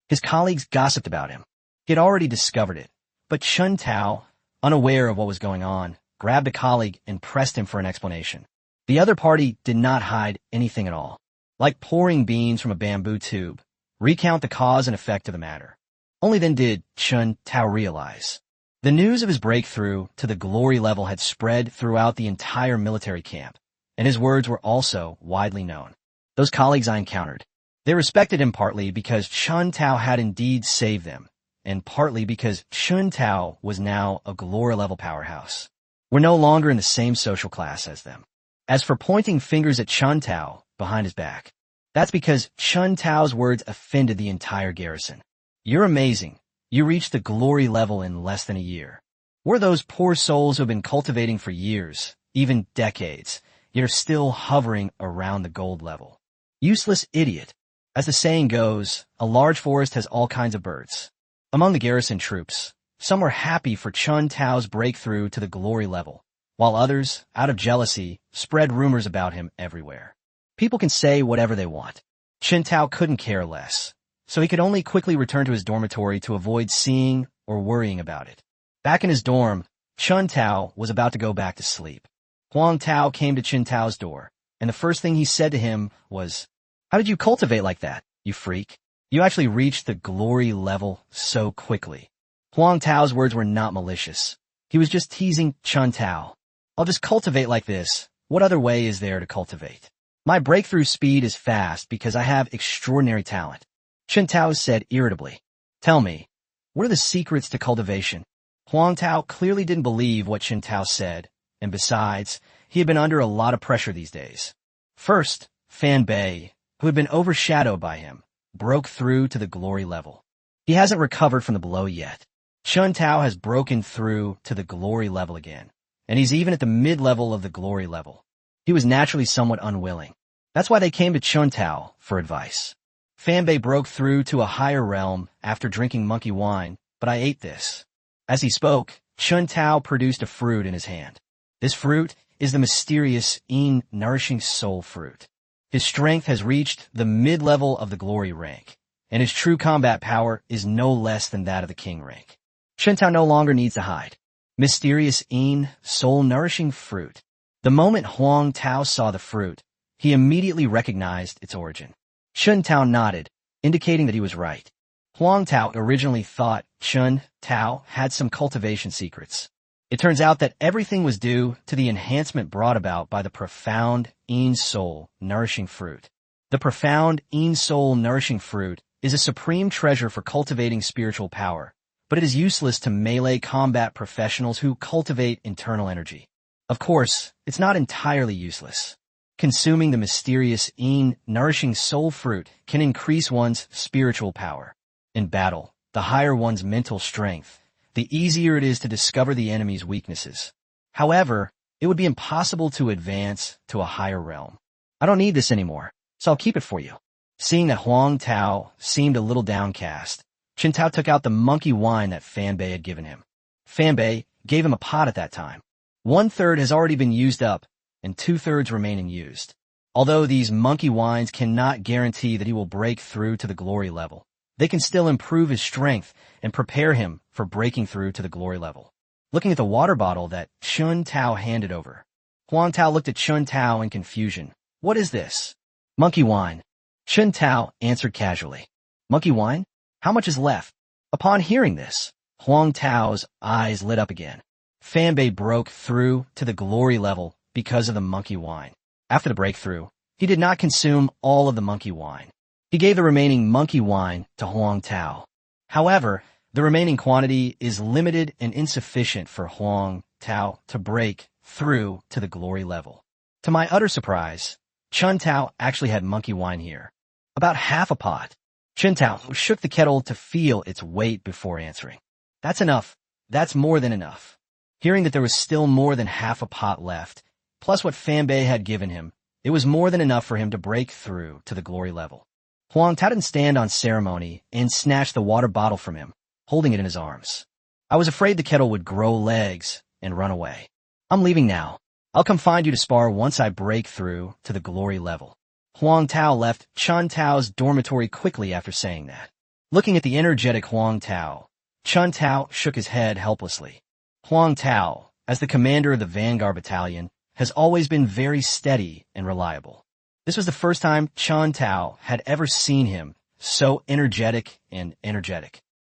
His colleagues gossiped about him. He had already discovered it, but Chen Tao, unaware of what was going on, grabbed a colleague and pressed him for an explanation. The other party did not hide anything at all. Like pouring beans from a bamboo tube, recount the cause and effect of the matter. Only then did Chen Tao realize. The news of his breakthrough to the glory level had spread throughout the entire military camp, and his words were also widely known. Those colleagues I encountered, they respected him partly because Chen Tao had indeed saved them, and partly because Chen Tao was now a glory level powerhouse. We're no longer in the same social class as them. As for pointing fingers at Chen Tao behind his back, that's because Chen Tao's words offended the entire garrison. You're amazing. You reached the glory level in less than a year. We're those poor souls who have been cultivating for years, even decades, yet are still hovering around the gold level. Useless idiot. As the saying goes, a large forest has all kinds of birds. Among the garrison troops, some were happy for Chen Tao's breakthrough to the glory level, while others, out of jealousy, spread rumors about him everywhere. People can say whatever they want. Chen Tao couldn't care less, so he could only quickly return to his dormitory to avoid seeing or worrying about it. Back in his dorm, Chen Tao was about to go back to sleep. Huang Tao came to Chen Tao's door, and the first thing he said to him was, "How did you cultivate like that, you freak? You actually reached the glory level so quickly." Huang Tao's words were not malicious. He was just teasing Chen Tao. "I'll just cultivate like this. What other way is there to cultivate? My breakthrough speed is fast because I have extraordinary talent." Chen Tao said irritably, "Tell me, what are the secrets to cultivation?" Huang Tao clearly didn't believe what Chen Tao said, and besides, he had been under a lot of pressure these days. First, Fan Bei, who had been overshadowed by him, broke through to the glory level. He hasn't recovered from the blow yet. Chen Tao has broken through to the glory level again, and he's even at the mid-level of the glory level. He was naturally somewhat unwilling. That's why they came to Chen Tao for advice. Fan Bei broke through to a higher realm after drinking monkey wine, but I ate this. As he spoke, Chen Tao produced a fruit in his hand. This fruit is the mysterious Yin nourishing soul fruit. His strength has reached the mid-level of the glory rank, and his true combat power is no less than that of the king rank. Chen Tao no longer needs to hide. Mysterious Yin soul-nourishing fruit. The moment Huang Tao saw the fruit, he immediately recognized its origin. Chen Tao nodded, indicating that he was right. Huang Tao originally thought Chen Tao had some cultivation secrets. It turns out that everything was due to the enhancement brought about by the profound Yin soul nourishing fruit. The profound Yin soul nourishing fruit is a supreme treasure for cultivating spiritual power, but it is useless to melee combat professionals who cultivate internal energy. Of course, it's not entirely useless. Consuming the mysterious Yin nourishing soul fruit can increase one's spiritual power. In battle, the higher one's mental strength, the easier it is to discover the enemy's weaknesses. However, it would be impossible to advance to a higher realm. I don't need this anymore, so I'll keep it for you. Seeing that Huang Tao seemed a little downcast, Chen Tao took out the monkey wine that Fan Bei had given him. Fan Bei gave him a pot at that time. 1/3 has already been used up, and 2/3 remain unused. Although these monkey wines cannot guarantee that he will break through to the glory level, they can still improve his strength and prepare him for breaking through to the glory level. Looking at the water bottle that Chen Tao handed over, Huang Tao looked at Chen Tao in confusion. "What is this?" "Monkey wine." Chen Tao answered casually. "Monkey wine? How much is left?" Upon hearing this, Huang Tao's eyes lit up again. Fan Bei broke through to the glory level because of the monkey wine. After the breakthrough, He did not consume all of the monkey wine. He gave the remaining monkey wine to Huang Tao. However, the remaining quantity is limited and insufficient for Huang Tao to break through to the glory level. To my utter surprise, Chun Tao actually had monkey wine here. About half a pot. Chun Tao shook the kettle to feel its weight before answering. That's enough. That's more than enough. Hearing that there was still more than half a pot left, plus what Fan Bei had given him, it was more than enough for him to break through to the glory level. Huang Tao didn't stand on ceremony and snatched the water bottle from him, holding it in his arms. I was afraid the kettle would grow legs and run away. I'm leaving now. I'll come find you to spar once I break through to the glory level. Huang Tao left Chun Tao's dormitory quickly after saying that. Looking at the energetic Huang Tao, Chun Tao shook his head helplessly. Huang Tao, as the commander of the Vanguard Battalion, has always been very steady and reliable. This was the first time Chun Tao had ever seen him so energetic.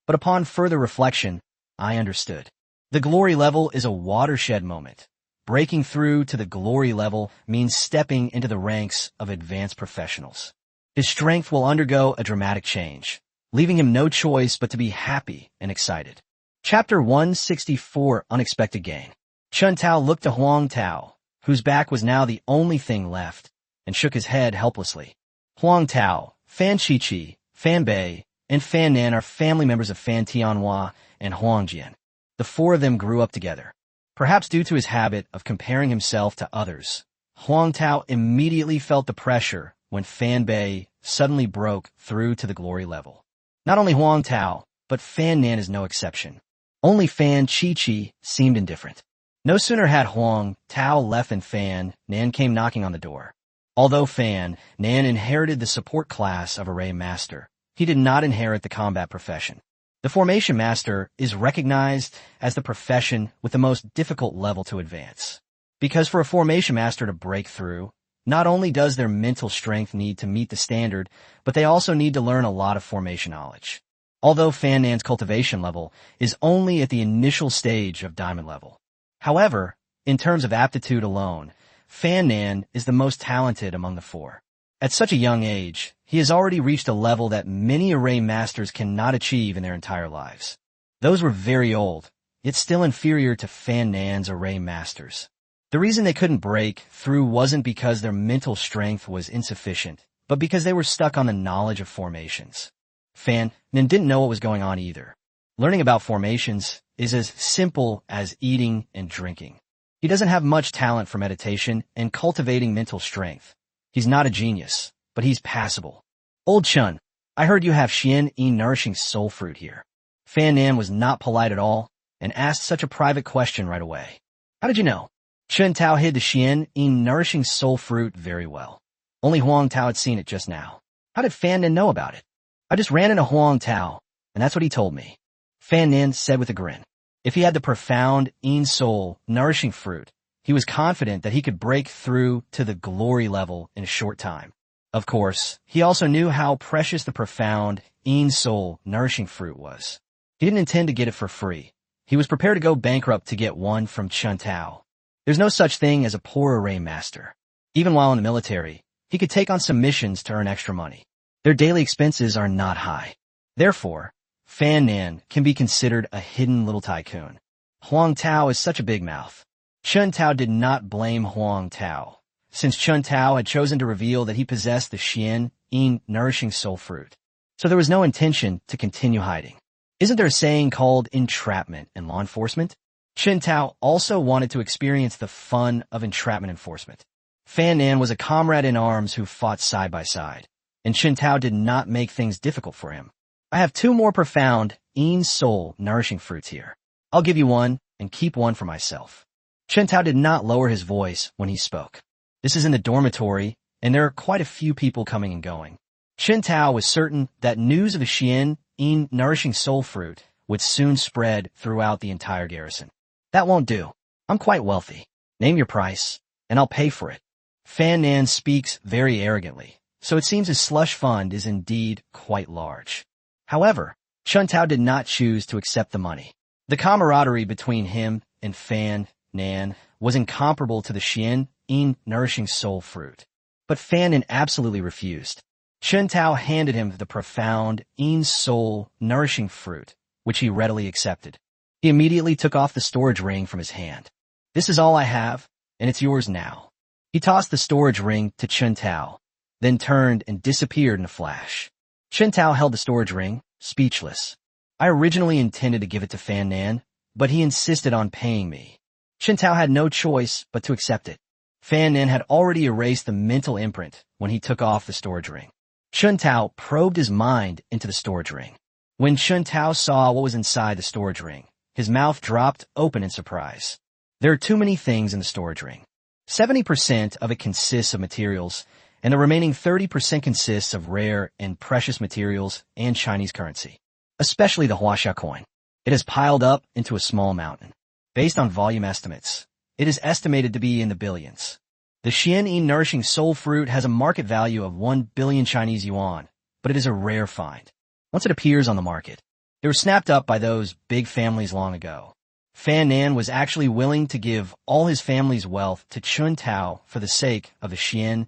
But upon further reflection, I understood. The glory level is a watershed moment. Breaking through to the glory level means stepping into the ranks of advanced professionals. His strength will undergo a dramatic change, leaving him no choice but to be happy and excited. Chapter 164, Unexpected Gain. Chun Tao looked to Huang Tao, whose back was now the only thing left, and shook his head helplessly. Huang Tao, Fan Qiqi, Fan Bei, and Fan Nan are family members of Fan Tianhua and Huang Jian. The four of them grew up together. Perhaps due to his habit of comparing himself to others, Huang Tao immediately felt the pressure when Fan Bei suddenly broke through to the glory level. Not only Huang Tao, but Fan Nan is no exception. Only Fan Qiqi seemed indifferent. No sooner had Huang Tao left than Fan Nan came knocking on the door. Although Fan Nan inherited the support class of Array Master, he did not inherit the combat profession. The Formation Master is recognized as the profession with the most difficult level to advance. Because for a Formation Master to break through, not only does their mental strength need to meet the standard, but they also need to learn a lot of formation knowledge. Although Fan Nan's cultivation level is only at the initial stage of diamond level. However, in terms of aptitude alone, Fan Nan is the most talented among the four. At such a young age, he has already reached a level that many Array Masters cannot achieve in their entire lives. Those were very old, yet still inferior to Fan Nan's Array Masters. The reason they couldn't break through wasn't because their mental strength was insufficient, but because they were stuck on the knowledge of formations. Fan Nan didn't know what was going on either. Learning about formations is as simple as eating and drinking. He doesn't have much talent for meditation and cultivating mental strength. He's not a genius, but he's passable. Old Chun, I heard you have Xian Yin nourishing soul fruit here. Fan Nan was not polite at all and asked such a private question right away. How did you know? Chun Tao hid the Xian Yin nourishing soul fruit very well. Only Huang Tao had seen it just now. How did Fan Nan know about it? I just ran into Huang Tao, and that's what he told me. Fan Nan said with a grin. If he had the profound Yin soul nourishing fruit, he was confident that he could break through to the glory level in a short time. Of course, he also knew how precious the profound Yin soul nourishing fruit was. He didn't intend to get it for free. He was prepared to go bankrupt to get one from Chun Tao. There's no such thing as a poor Array Master. Even while in the military, he could take on some missions to earn extra money. Their daily expenses are not high. Therefore, Fan Nan can be considered a hidden little tycoon. Huang Tao is such a big mouth. Chun Tao did not blame Huang Tao, since Chun Tao had chosen to reveal that he possessed the Xian Yin nourishing soul fruit. So there was no intention to continue hiding. Isn't there a saying called entrapment in law enforcement? Chun Tao also wanted to experience the fun of entrapment enforcement. Fan Nan was a comrade in arms who fought side by side, and Chun Tao did not make things difficult for him. I have 2 more profound Yin soul nourishing fruits here. I'll give you one and keep one for myself. Chun Tao did not lower his voice when he spoke. This is in the dormitory, and there are quite a few people coming and going. Chun Tao was certain that news of the Xian Yin nourishing soul fruit would soon spread throughout the entire garrison. That won't do. I'm quite wealthy. Name your price, and I'll pay for it. Fan Nan speaks very arrogantly, so it seems his slush fund is indeed quite large. However, Chun Tao did not choose to accept the money. The camaraderie between him and Fan Nan was incomparable to the Xian Yin nourishing soul fruit. But Fan Nen absolutely refused. Chen Tao handed him the profound, soul, nourishing fruit, which he readily accepted. He immediately took off the storage ring from his hand. "This is all I have, and it's yours now." He tossed the storage ring to Chen Tao, then turned and disappeared in a flash. Chen Tao held the storage ring, speechless. "I originally intended to give it to Fan Nen, but he insisted on paying me." Chen Tao had no choice but to accept it. Fan Nen had already erased the mental imprint when he took off the storage ring. Chen Tao probed his mind into the storage ring. When Chen Tao saw what was inside the storage ring, his mouth dropped open in surprise. There are too many things in the storage ring. 70% of it consists of materials, and the remaining 30% consists of rare and precious materials and Chinese currency, especially the Huaxia coin. It is piled up into a small mountain. Based on volume estimates, it is estimated to be in the billions. The Xian nourishing soul fruit has a market value of 1 billion Chinese yuan, but it is a rare find. Once it appears on the market, it was snapped up by those big families long ago. Fan Nen was actually willing to give all his family's wealth to Chen Tao for the sake of the Xian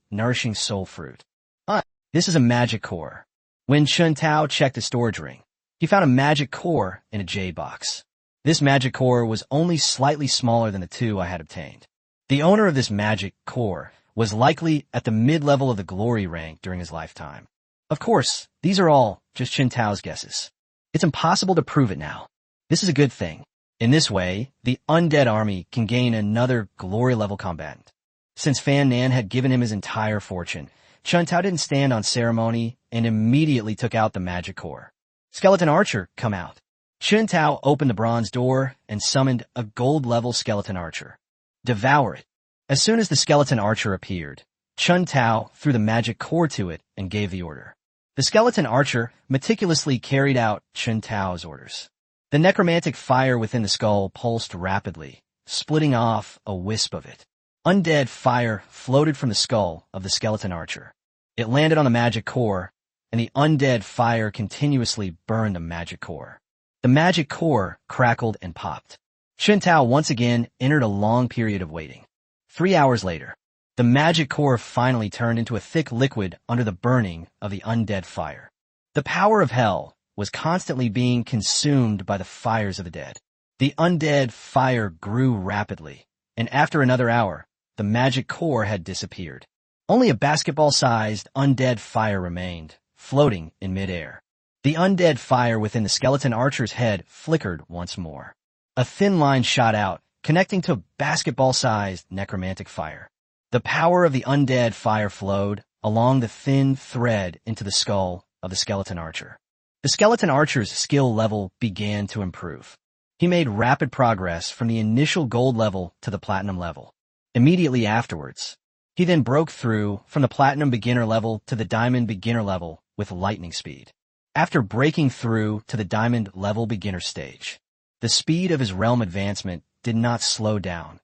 nourishing soul fruit. This is a magic core. When Chen Tao checked the storage ring, he found a magic core in a jade box. This magic core was only slightly smaller than the two I had obtained. The owner of this magic core was likely at the mid-level of the glory rank during his lifetime. Of course, these are all just Chen Tao's guesses. It's impossible to prove it now. This is a good thing. In this way, the undead army can gain another glory-level combatant. Since Fan Nen had given him his entire fortune, Chen Tao didn't stand on ceremony and immediately took out the magic core. "Skeleton Archer, come out." Chen Tao opened the bronze door and summoned a gold-level skeleton archer. "Devour it." As soon as the skeleton archer appeared, Chen Tao threw the magic core to it and gave the order. The skeleton archer meticulously carried out Chen Tao's orders. The necromantic fire within the skull pulsed rapidly, splitting off a wisp of it. Undead fire floated from the skull of the skeleton archer. It landed on the magic core, and the undead fire continuously burned the magic core. The magic core crackled and popped. Chen Tao once again entered a long period of waiting. 3 hours later, the magic core finally turned into a thick liquid under the burning of the undead fire. The power of hell was constantly being consumed by the fires of the dead. The undead fire grew rapidly, and after another hour, the magic core had disappeared. Only a basketball-sized undead fire remained, floating in midair. The undead fire within the skeleton archer's head flickered once more. A thin line shot out, connecting to a basketball-sized necromantic fire. The power of the undead fire flowed along the thin thread into the skull of the skeleton archer. The skeleton archer's skill level began to improve. He made rapid progress from the initial gold level to the platinum level. Immediately afterwards, he then broke through from the platinum beginner level to the diamond beginner level with lightning speed. After breaking through to the diamond level beginner stage, the speed of his realm advancement did not slow down.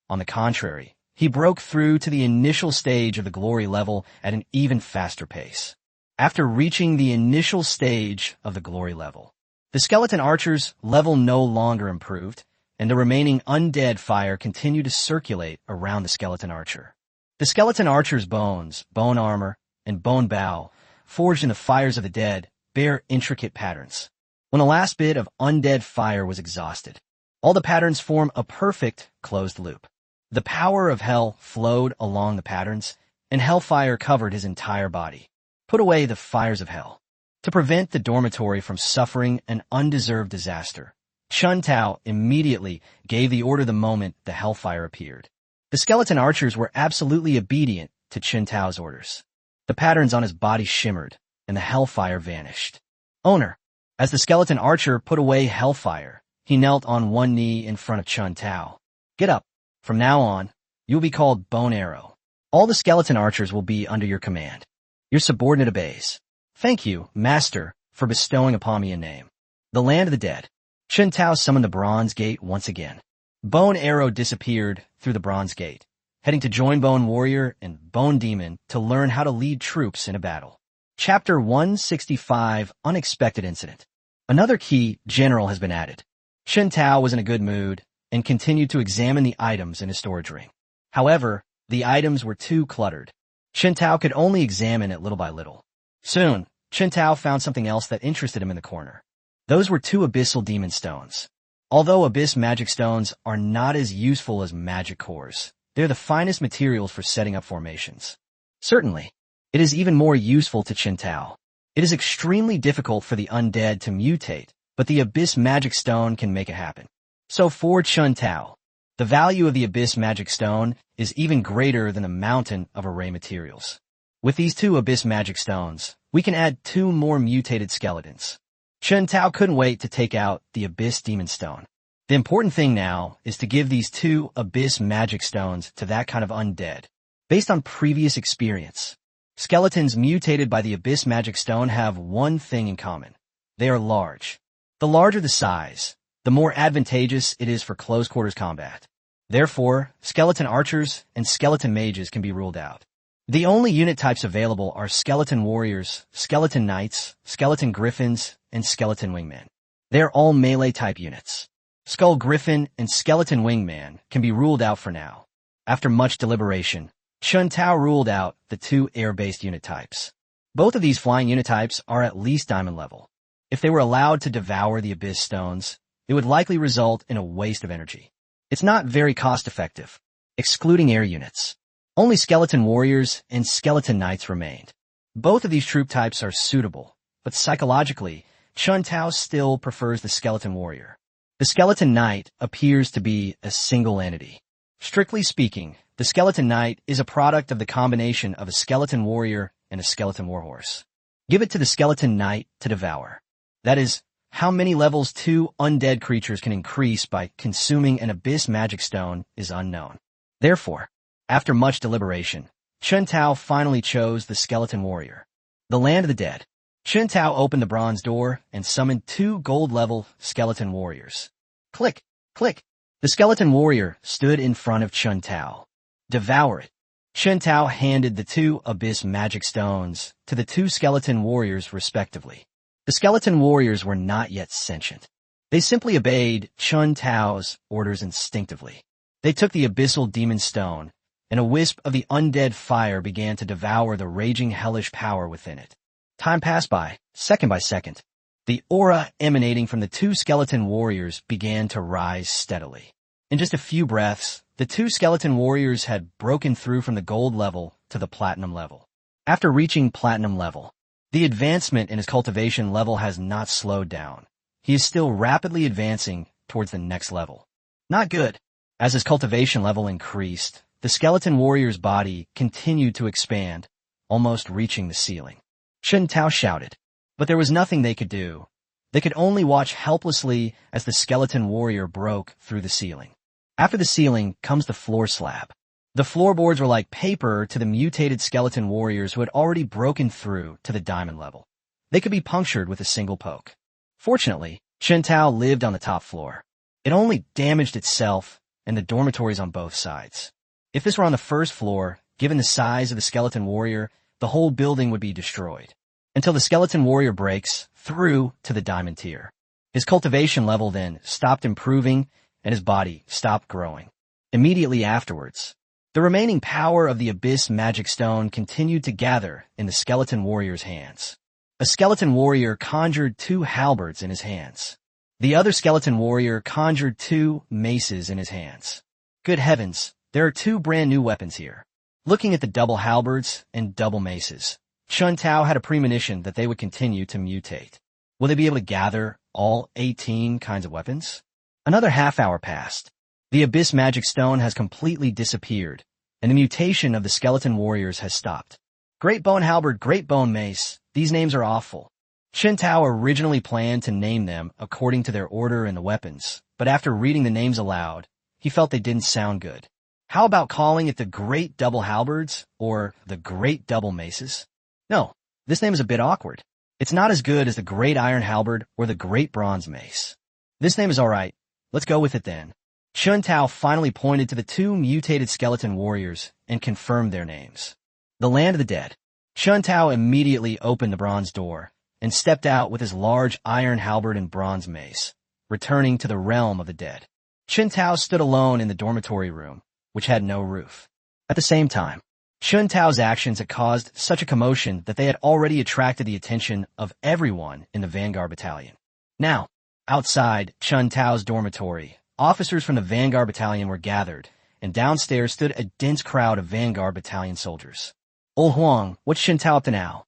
On the contrary, he broke through to the initial stage of the glory level at an even faster pace. After reaching the initial stage of the glory level, the skeleton archer's level no longer improved, and the remaining undead fire continued to circulate around the skeleton archer. The skeleton archer's bones, bone armor, and bone bow, forged in the fires of the dead, bear intricate patterns. When the last bit of undead fire was exhausted, all the patterns form a perfect closed loop. The power of hell flowed along the patterns, and hellfire covered his entire body. Put away the fires of hell. To prevent the dormitory from suffering an undeserved disaster, Chen Tao immediately gave the order the moment the hellfire appeared. The skeleton archers were absolutely obedient to Chen Tao's orders. The patterns on his body shimmered, and the hellfire vanished. "Owner." As the skeleton archer put away hellfire, he knelt on one knee in front of Chen Tao. "Get up. From now on, you will be called Bone Arrow. All the skeleton archers will be under your command. Your subordinate obeys." "Thank you, Master, for bestowing upon me a name." The land of the dead. Chen Tao summoned the bronze gate once again. Bone Arrow disappeared through the bronze gate, heading to join Bone Warrior and Bone Demon to learn how to lead troops in a battle. Chapter 165, Unexpected Incident. Another key general has been added. Chen Tao was in a good mood and continued to examine the items in his storage ring. However, the items were too cluttered. Chen Tao could only examine it little by little. Soon, Chen Tao found something else that interested him in the corner. Those were two abyssal demon stones. Although abyss magic stones are not as useful as magic cores, they're the finest materials for setting up formations. Certainly, it is even more useful to Chen Tao. It is extremely difficult for the undead to mutate, but the abyss magic stone can make it happen. So for Chen Tao, the value of the abyss magic stone is even greater than the mountain of array materials. With these two abyss magic stones, we can add 2 more mutated skeletons. Chen Tao couldn't wait to take out the abyss demon stone. The important thing now is to give these 2 abyss magic stones to that kind of undead. Based on previous experience, skeletons mutated by the abyss magic stone have one thing in common. They are large. The larger the size, the more advantageous it is for close quarters combat. Therefore, skeleton archers and skeleton mages can be ruled out. The only unit types available are skeleton warriors, skeleton knights, skeleton griffins, and skeleton wingmen. They are all melee type units. Skull griffin and skeleton wingman can be ruled out for now. After much deliberation, Chen Tao ruled out the 2 air-based unit types. Both of these flying unit types are at least diamond level. If they were allowed to devour the abyss stones, it would likely result in a waste of energy. It's not very cost-effective. Excluding air units, only skeleton warriors and skeleton knights remained. Both of these troop types are suitable, but psychologically, Chen Tao still prefers the skeleton warrior. The skeleton knight appears to be a single entity. Strictly speaking, the skeleton knight is a product of the combination of a skeleton warrior and a skeleton warhorse. Give it to the skeleton knight to devour. That is, how many levels 2 undead creatures can increase by consuming an abyss magic stone is unknown. Therefore, after much deliberation, Chen Tao finally chose the skeleton warrior. The land of the dead. Chen Tao opened the bronze door and summoned 2 gold-level skeleton warriors. Click, click. The skeleton warrior stood in front of Chen Tao. Devour it. Chen Tao handed the 2 abyss magic stones to the 2 skeleton warriors respectively. The skeleton warriors were not yet sentient. They simply obeyed Chen Tao's orders instinctively. They took the abyssal demon stone, and a wisp of the undead fire began to devour the raging hellish power within it. Time passed by second. The aura emanating from the 2 skeleton warriors began to rise steadily. In just a few breaths, the 2 skeleton warriors had broken through from the gold level to the platinum level. After reaching platinum level, the advancement in his cultivation level has not slowed down. He is still rapidly advancing towards the next level. Not good. As his cultivation level increased, the skeleton warrior's body continued to expand, almost reaching the ceiling. Chen Tao shouted, but there was nothing they could do. They could only watch helplessly as the skeleton warrior broke through the ceiling. After the ceiling comes the floor slab. The floorboards were like paper to the mutated skeleton warriors who had already broken through to the diamond level. They could be punctured with a single poke. Fortunately, Chen Tao lived on the top floor. It only damaged itself and the dormitories on both sides. If this were on the first floor, given the size of the skeleton warrior, the whole building would be destroyed. Until the skeleton warrior breaks through to the diamond tier. His cultivation level then stopped improving and his body stopped growing. Immediately afterwards, the remaining power of the abyss magic stone continued to gather in the skeleton warrior's hands. A skeleton warrior conjured 2 halberds in his hands. The other skeleton warrior conjured 2 maces in his hands. Good heavens, there are 2 brand new weapons here. Looking at the double halberds and double maces, Chen Tao had a premonition that they would continue to mutate. Will they be able to gather all 18 kinds of weapons? Another half hour passed. The abyss magic stone has completely disappeared, and the mutation of the skeleton warriors has stopped. Great bone halberd, great bone mace, these names are awful. Chen Tao originally planned to name them according to their order in the weapons, but after reading the names aloud, he felt they didn't sound good. How about calling it the Great Double Halberds or the Great Double Maces? No, this name is a bit awkward. It's not as good as the Great Iron Halberd or the Great Bronze Mace. This name is alright. Let's go with it then. Chen Tao finally pointed to the 2 mutated skeleton warriors and confirmed their names. The land of the dead. Chen Tao immediately opened the bronze door and stepped out with his large iron halberd and bronze mace, returning to the realm of the dead. Chen Tao stood alone in the dormitory room, which had no roof. At the same time, Chun Tao's actions had caused such a commotion that they had already attracted the attention of everyone in the Vanguard Battalion. Now, outside Chun Tao's dormitory, officers from the Vanguard Battalion were gathered, and downstairs stood a dense crowd of Vanguard Battalion soldiers. "Old Huang, what's Chun Tao up to now?"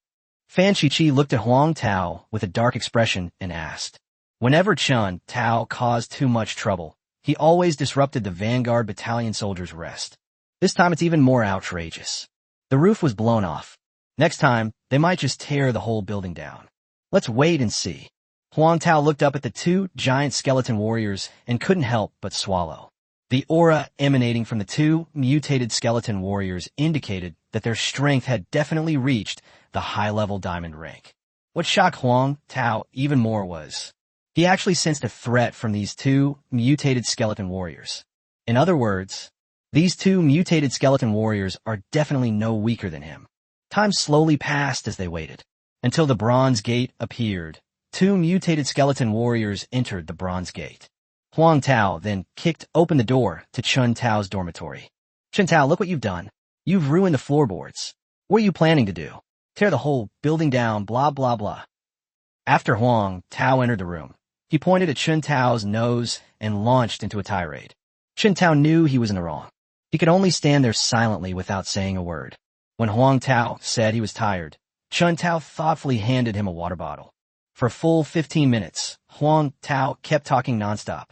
Fan Shiqi looked at Huang Tao with a dark expression and asked. Whenever Chun Tao caused too much trouble, he always disrupted the Vanguard Battalion soldiers' rest. This time it's even more outrageous. The roof was blown off. Next time, they might just tear the whole building down. Let's wait and see. Huang Tao looked up at the two giant skeleton warriors and couldn't help but swallow. The aura emanating from the two mutated skeleton warriors indicated that their strength had definitely reached the high-level diamond rank. What shocked Huang Tao even more was he actually sensed a threat from these two mutated skeleton warriors. In other words, these two mutated skeleton warriors are definitely no weaker than him. Time slowly passed as they waited, until the Bronze Gate appeared. Two mutated skeleton warriors entered the Bronze Gate. Huang Tao then kicked open the door to Chun Tao's dormitory. "Chun Tao, look what you've done. You've ruined the floorboards. What are you planning to do? Tear the whole building down, blah blah blah." After Huang Tao entered the room, he pointed at Chun Tao's nose and launched into a tirade. Chun Tao knew he was in the wrong. He could only stand there silently without saying a word. When Huang Tao said he was tired, Chun Tao thoughtfully handed him a water bottle. For a full 15 minutes, Huang Tao kept talking nonstop.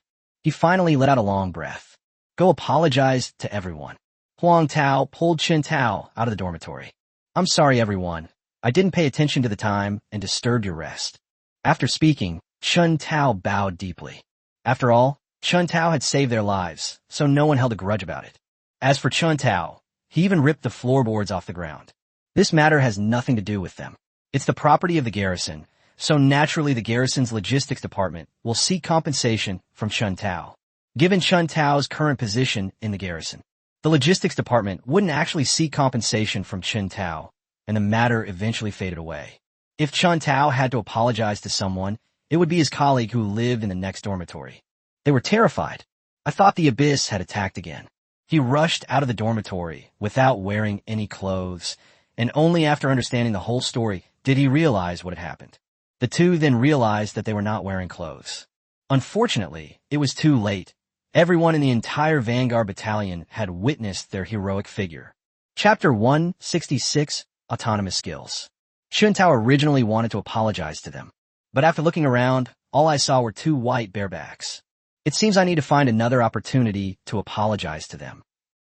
He finally let out a long breath. "Go apologize to everyone." Huang Tao pulled Chun Tao out of the dormitory. "I'm sorry, everyone. I didn't pay attention to the time and disturbed your rest." After speaking, Chun Tao bowed deeply. After all, Chun Tao had saved their lives, so no one held a grudge about it. As for Chun Tao, he even ripped the floorboards off the ground. This matter has nothing to do with them. It's the property of the garrison, so naturally the garrison's logistics department will seek compensation from Chun Tao. Given Chun Tao's current position in the garrison, the logistics department wouldn't actually seek compensation from Chun Tao, and the matter eventually faded away. If Chun Tao had to apologize to someone, it would be his colleague who lived in the next dormitory. They were terrified. I thought the Abyss had attacked again. He rushed out of the dormitory without wearing any clothes, and only after understanding the whole story did he realize what had happened. The two then realized that they were not wearing clothes. Unfortunately, it was too late. Everyone in the entire Vanguard Battalion had witnessed their heroic figure. Chapter 166, Autonomous Skills. Chun Tao originally wanted to apologize to them, but after looking around, all I saw were two white barebacks. It seems I need to find another opportunity to apologize to them.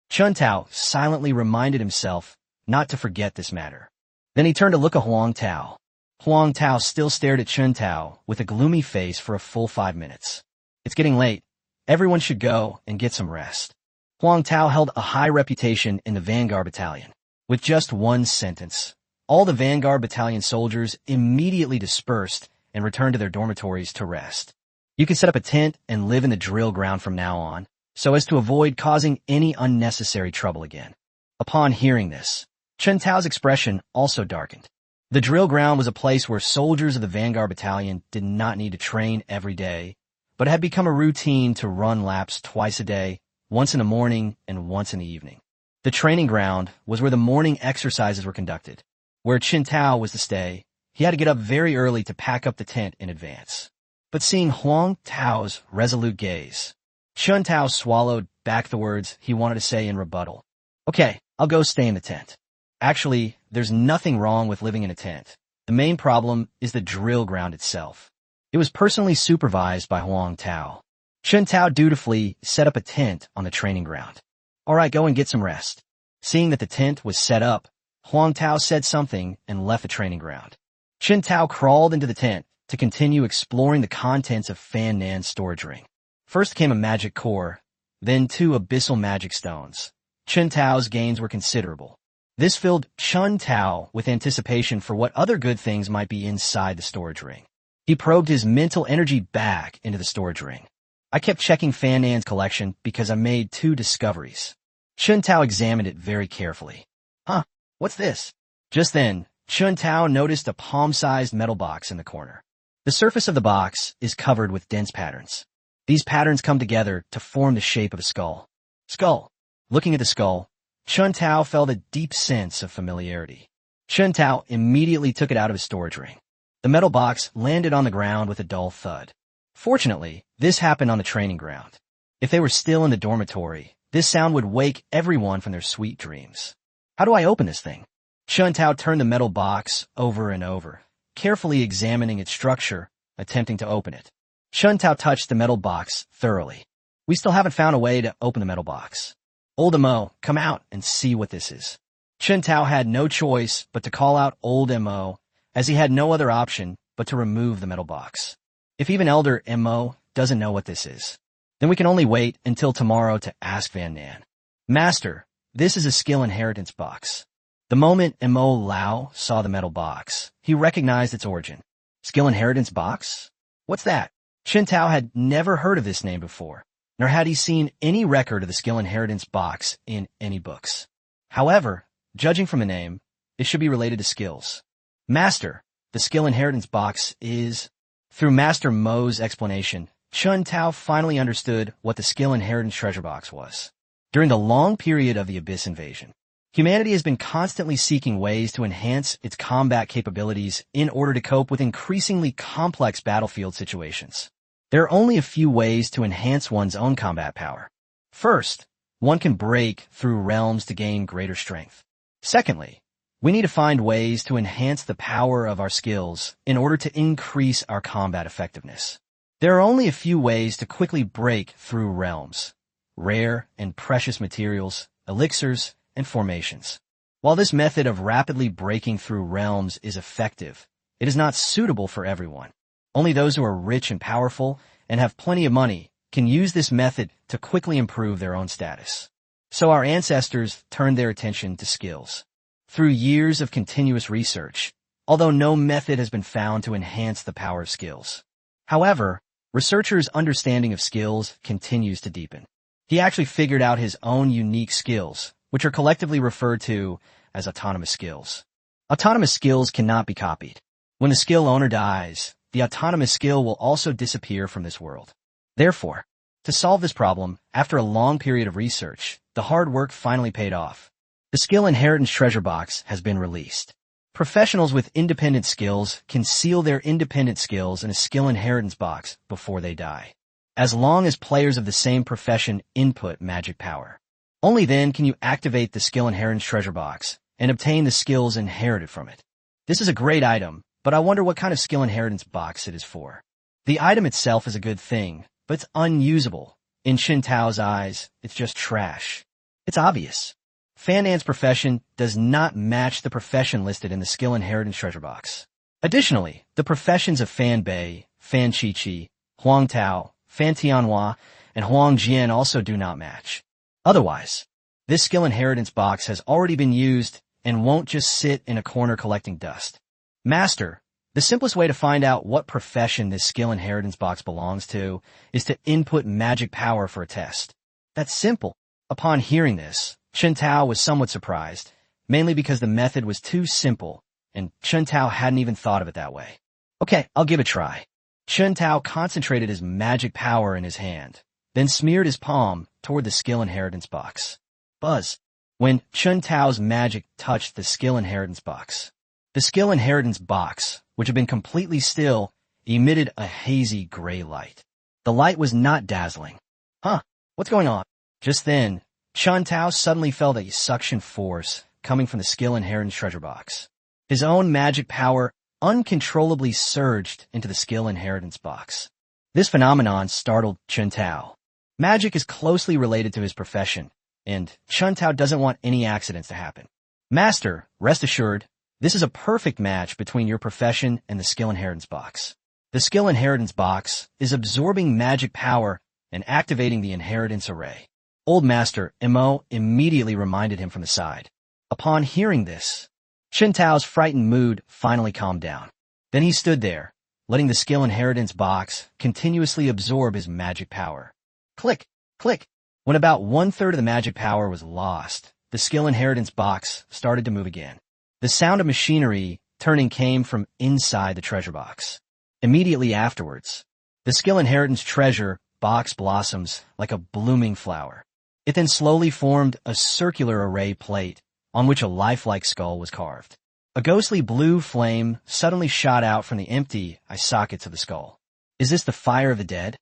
Chun Tao silently reminded himself not to forget this matter. Then he turned to look at Huang Tao. Huang Tao still stared at Chun Tao with a gloomy face for a full 5 minutes. "It's getting late. Everyone should go and get some rest." Huang Tao held a high reputation in the Vanguard Battalion. With just one sentence, all the Vanguard Battalion soldiers immediately dispersed and returned to their dormitories to rest. You can set up a tent and live in the drill ground from now on, so as to avoid causing any unnecessary trouble again. Upon hearing this, Chun Tao's expression also darkened. The drill ground was a place where soldiers of the Vanguard Battalion did not need to train every day, but had become a routine to run laps twice a day, once in the morning and once in the evening. The training ground was where the morning exercises were conducted. Where Chun Tao was to stay, he had to get up very early to pack up the tent in advance. But seeing Huang Tao's resolute gaze, Chun Tao swallowed back the words he wanted to say in rebuttal. "Okay, I'll go stay in the tent. Actually, there's nothing wrong with living in a tent. The main problem is the drill ground itself." It was personally supervised by Huang Tao. Chun Tao dutifully set up a tent on the training ground. "All right, go and get some rest." Seeing that the tent was set up, Huang Tao said something and left the training ground. Chun Tao crawled into the tent to continue exploring the contents of Fan Nan's storage ring. First came a magic core, then 2 abyssal magic stones. Chun Tao's gains were considerable. This filled Chun Tao with anticipation for what other good things might be inside the storage ring. He probed his mental energy back into the storage ring. I kept checking Fan Nan's collection because I made 2 discoveries. Chun Tao examined it very carefully. "Huh, what's this?" Just then, Chun Tao noticed a palm-sized metal box in the corner. The surface of the box is covered with dense patterns. These patterns come together to form the shape of a skull. Skull. Looking at the skull, Chun Tao felt a deep sense of familiarity. Chun Tao immediately took it out of his storage ring. The metal box landed on the ground with a dull thud. Fortunately, this happened on the training ground. If they were still in the dormitory, this sound would wake everyone from their sweet dreams. How do I open this thing? Chun Tao turned the metal box over and over, carefully examining its structure, attempting to open it. Chun Tao touched the metal box thoroughly. We still haven't found a way to open the metal box. Old Mo, come out and see what this is. Chun Tao had no choice but to call out Old Mo, as he had no other option but to remove the metal box. If even Elder Mo doesn't know what this is, then we can only wait until tomorrow to ask Van Nan. Master, this is a skill inheritance box. The moment Mo Lao saw the metal box, he recognized its origin. Skill inheritance box? What's that? Chun Tao had never heard of this name before, nor had he seen any record of the skill inheritance box in any books. However, judging from the name, it should be related to skills. Master, the skill inheritance box is... Through Master Mo's explanation, Chun Tao finally understood what the skill inheritance treasure box was. During the long period of the Abyss invasion, humanity has been constantly seeking ways to enhance its combat capabilities in order to cope with increasingly complex battlefield situations. There are only a few ways to enhance one's own combat power. First, one can break through realms to gain greater strength. Secondly, we need to find ways to enhance the power of our skills in order to increase our combat effectiveness. There are only a few ways to quickly break through realms: rare and precious materials, elixirs, and formations. While this method of rapidly breaking through realms is effective, it is not suitable for everyone. Only those who are rich and powerful and have plenty of money can use this method to quickly improve their own status. So our ancestors turned their attention to skills. Through years of continuous research, although no method has been found to enhance the power of skills. However, researchers' understanding of skills continues to deepen. He actually figured out his own unique skills, which are collectively referred to as autonomous skills. Autonomous skills cannot be copied. When the skill owner dies, the autonomous skill will also disappear from this world. Therefore, to solve this problem, after a long period of research, the hard work finally paid off. The skill inheritance treasure box has been released. Professionals with independent skills can seal their independent skills in a skill inheritance box before they die, as long as players of the same profession input magic power. Only then can you activate the skill inheritance treasure box and obtain the skills inherited from it. This is a great item, but I wonder what kind of skill inheritance box it is for. The item itself is a good thing, but it's unusable. In Chun Tao's eyes, it's just trash. It's obvious. Fan Nan's profession does not match the profession listed in the skill inheritance treasure box. Additionally, the professions of Fan Bei, Fan Chi-Chi, Huang Tao, Fan Tianhua, and Huang Jian also do not match. Otherwise, this skill inheritance box has already been used and won't just sit in a corner collecting dust. Master, the simplest way to find out what profession this skill inheritance box belongs to is to input magic power for a test. That's simple. Upon hearing this, Chun Tao was somewhat surprised, mainly because the method was too simple, and Chun Tao hadn't even thought of it that way. Okay, I'll give it a try. Chun Tao concentrated his magic power in his hand, then smeared his palm toward the skill inheritance box. Buzz. When Chun Tao's magic touched the skill inheritance box, the skill inheritance box, which had been completely still, emitted a hazy gray light. The light was not dazzling. Huh, what's going on? Just then, Chun Tao suddenly felt a suction force coming from the skill inheritance treasure box. His own magic power uncontrollably surged into the skill inheritance box. This phenomenon startled Chun Tao. Magic is closely related to his profession, and Chun Tao doesn't want any accidents to happen. Master, rest assured, this is a perfect match between your profession and the skill inheritance box. The skill inheritance box is absorbing magic power and activating the inheritance array. Old Master Mo immediately reminded him from the side. Upon hearing this, Chun Tao's frightened mood finally calmed down. Then he stood there, letting the skill inheritance box continuously absorb his magic power. Click, click. When about 1/3 of the magic power was lost, the skill inheritance box started to move again. The sound of machinery turning came from inside the treasure box. Immediately afterwards, the skill inheritance treasure box blossoms like a blooming flower. It then slowly formed a circular array plate on which a lifelike skull was carved. A ghostly blue flame suddenly shot out from the empty eye sockets of the skull. Is this the fire of the dead?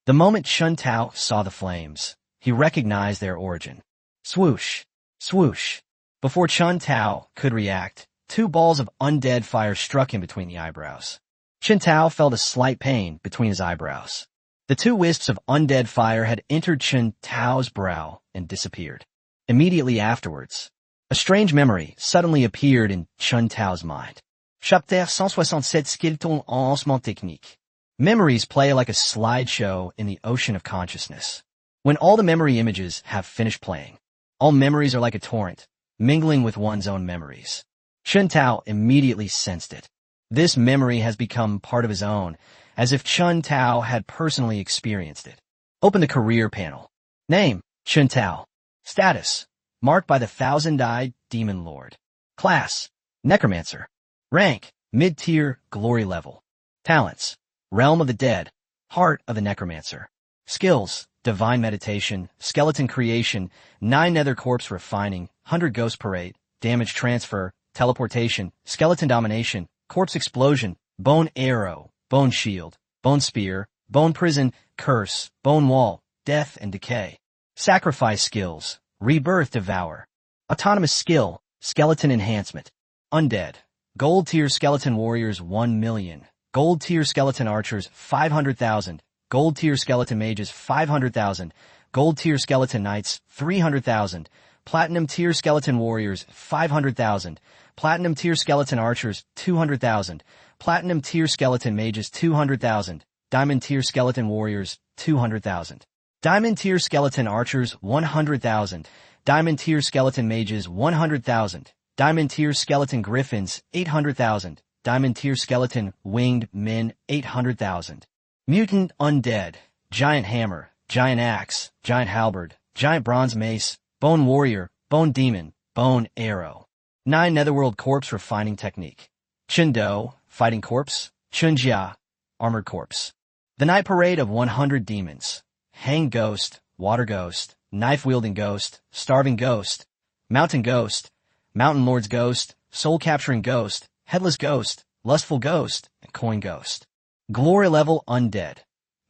The moment Chun Tao saw the flames, he recognized their origin. Swoosh! Swoosh! Before Chun Tao could react, 2 balls of undead fire struck him between the eyebrows. Chun Tao felt a slight pain between his eyebrows. The 2 wisps of undead fire had entered Chun Tao's brow and disappeared. Immediately afterwards, a strange memory suddenly appeared in Chun Tao's mind. Chapter 167 Skeleton en lancement technique. Memories play like a slideshow in the ocean of consciousness. When all the memory images have finished playing, all memories are like a torrent, mingling with one's own memories. Chun Tao immediately sensed it. This memory has become part of his own, as if Chun Tao had personally experienced it. Open the career panel. Name, Chun Tao. Status, marked by the 1,000-eyed demon lord. Class, necromancer. Rank, mid-tier, glory level. Talents, realm of the dead, heart of the necromancer. Skills, divine meditation, skeleton creation, 9 nether corpse refining, 100 ghost parade, damage transfer, teleportation, skeleton domination, corpse explosion, bone arrow, bone shield, bone spear, bone prison, curse, bone wall, death and decay. Sacrifice skills, rebirth devour. Autonomous skill, skeleton enhancement. Undead, gold tier skeleton warriors 1 million, gold tier skeleton archers 500,000, gold tier skeleton mages 500,000, gold tier skeleton knights 300,000, platinum tier skeleton warriors 500,000, platinum tier skeleton archers 200,000, platinum tier skeleton mages 200,000, diamond tier skeleton warriors 200,000, diamond tier skeleton archers 100,000, diamond tier skeleton mages 100,000, diamond tier skeleton griffins 800,000, diamond tier skeleton winged men 800,000. Mutant undead, giant hammer, giant axe, giant halberd, giant bronze mace, bone warrior, bone demon, bone arrow. 9 netherworld corpse refining technique. Chun Do, fighting corpse. Chun Jia, armored corpse. The night parade of 100 demons. Hang ghost, water ghost, knife wielding ghost, starving ghost, mountain lord's ghost, soul capturing ghost, headless ghost, lustful ghost, and coin ghost. Glory level undead.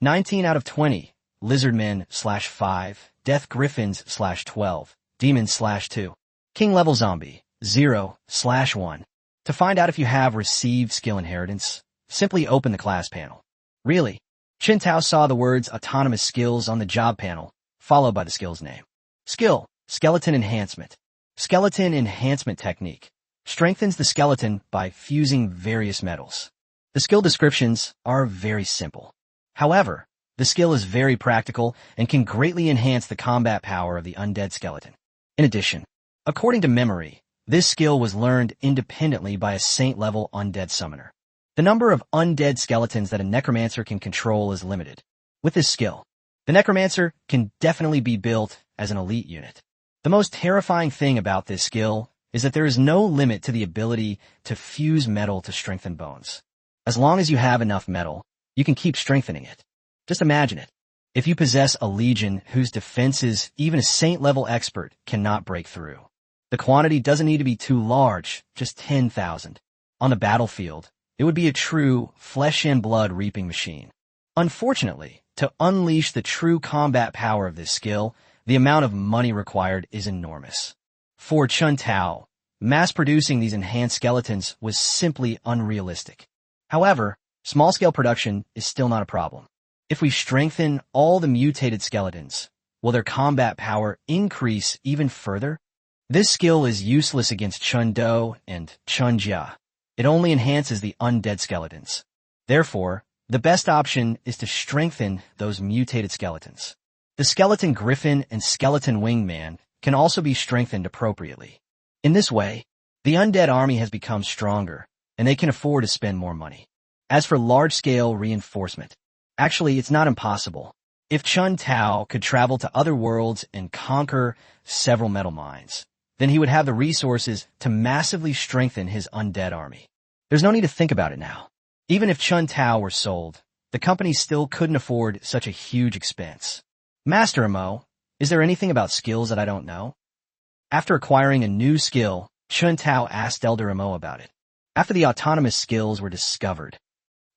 19 out of 20. Lizardmen /5. Death griffins /12. Demons /2. King level zombie. 0/1. To find out if you have received skill inheritance, simply open the class panel. Really? Chun Tao saw the words autonomous skills on the job panel, followed by the skill's name. Skill, skeleton enhancement. Skeleton enhancement technique. Strengthens the skeleton by fusing various metals. The skill descriptions are very simple. However, the skill is very practical and can greatly enhance the combat power of the undead skeleton. In addition, according to memory, this skill was learned independently by a saint-level undead summoner. The number of undead skeletons that a necromancer can control is limited. With this skill, the necromancer can definitely be built as an elite unit. The most terrifying thing about this skill is that there is no limit to the ability to fuse metal to strengthen bones. As long as you have enough metal, you can keep strengthening it. Just imagine it. If you possess a legion whose defenses even a saint-level expert cannot break through. The quantity doesn't need to be too large, just 10,000. On the battlefield, it would be a true flesh-and-blood reaping machine. Unfortunately, to unleash the true combat power of this skill, the amount of money required is enormous. For Chun Tao, mass-producing these enhanced skeletons was simply unrealistic. However, small-scale production is still not a problem. If we strengthen all the mutated skeletons, will their combat power increase even further? This skill is useless against Chun Do and Chun Jia. It only enhances the undead skeletons. Therefore, the best option is to strengthen those mutated skeletons. The skeleton griffin and skeleton winged man can also be strengthened appropriately. In this way, the undead army has become stronger, and they can afford to spend more money. As for large-scale reinforcement, actually it's not impossible. If Chun Tao could travel to other worlds and conquer several metal mines, then he would have the resources to massively strengthen his undead army. There's no need to think about it now. Even if Chun Tao were sold, the company still couldn't afford such a huge expense. Master Mo, Is there anything about skills that I don't know? After acquiring a new skill, Chun Tao asked Elder Mo about it. After the autonomous skills were discovered,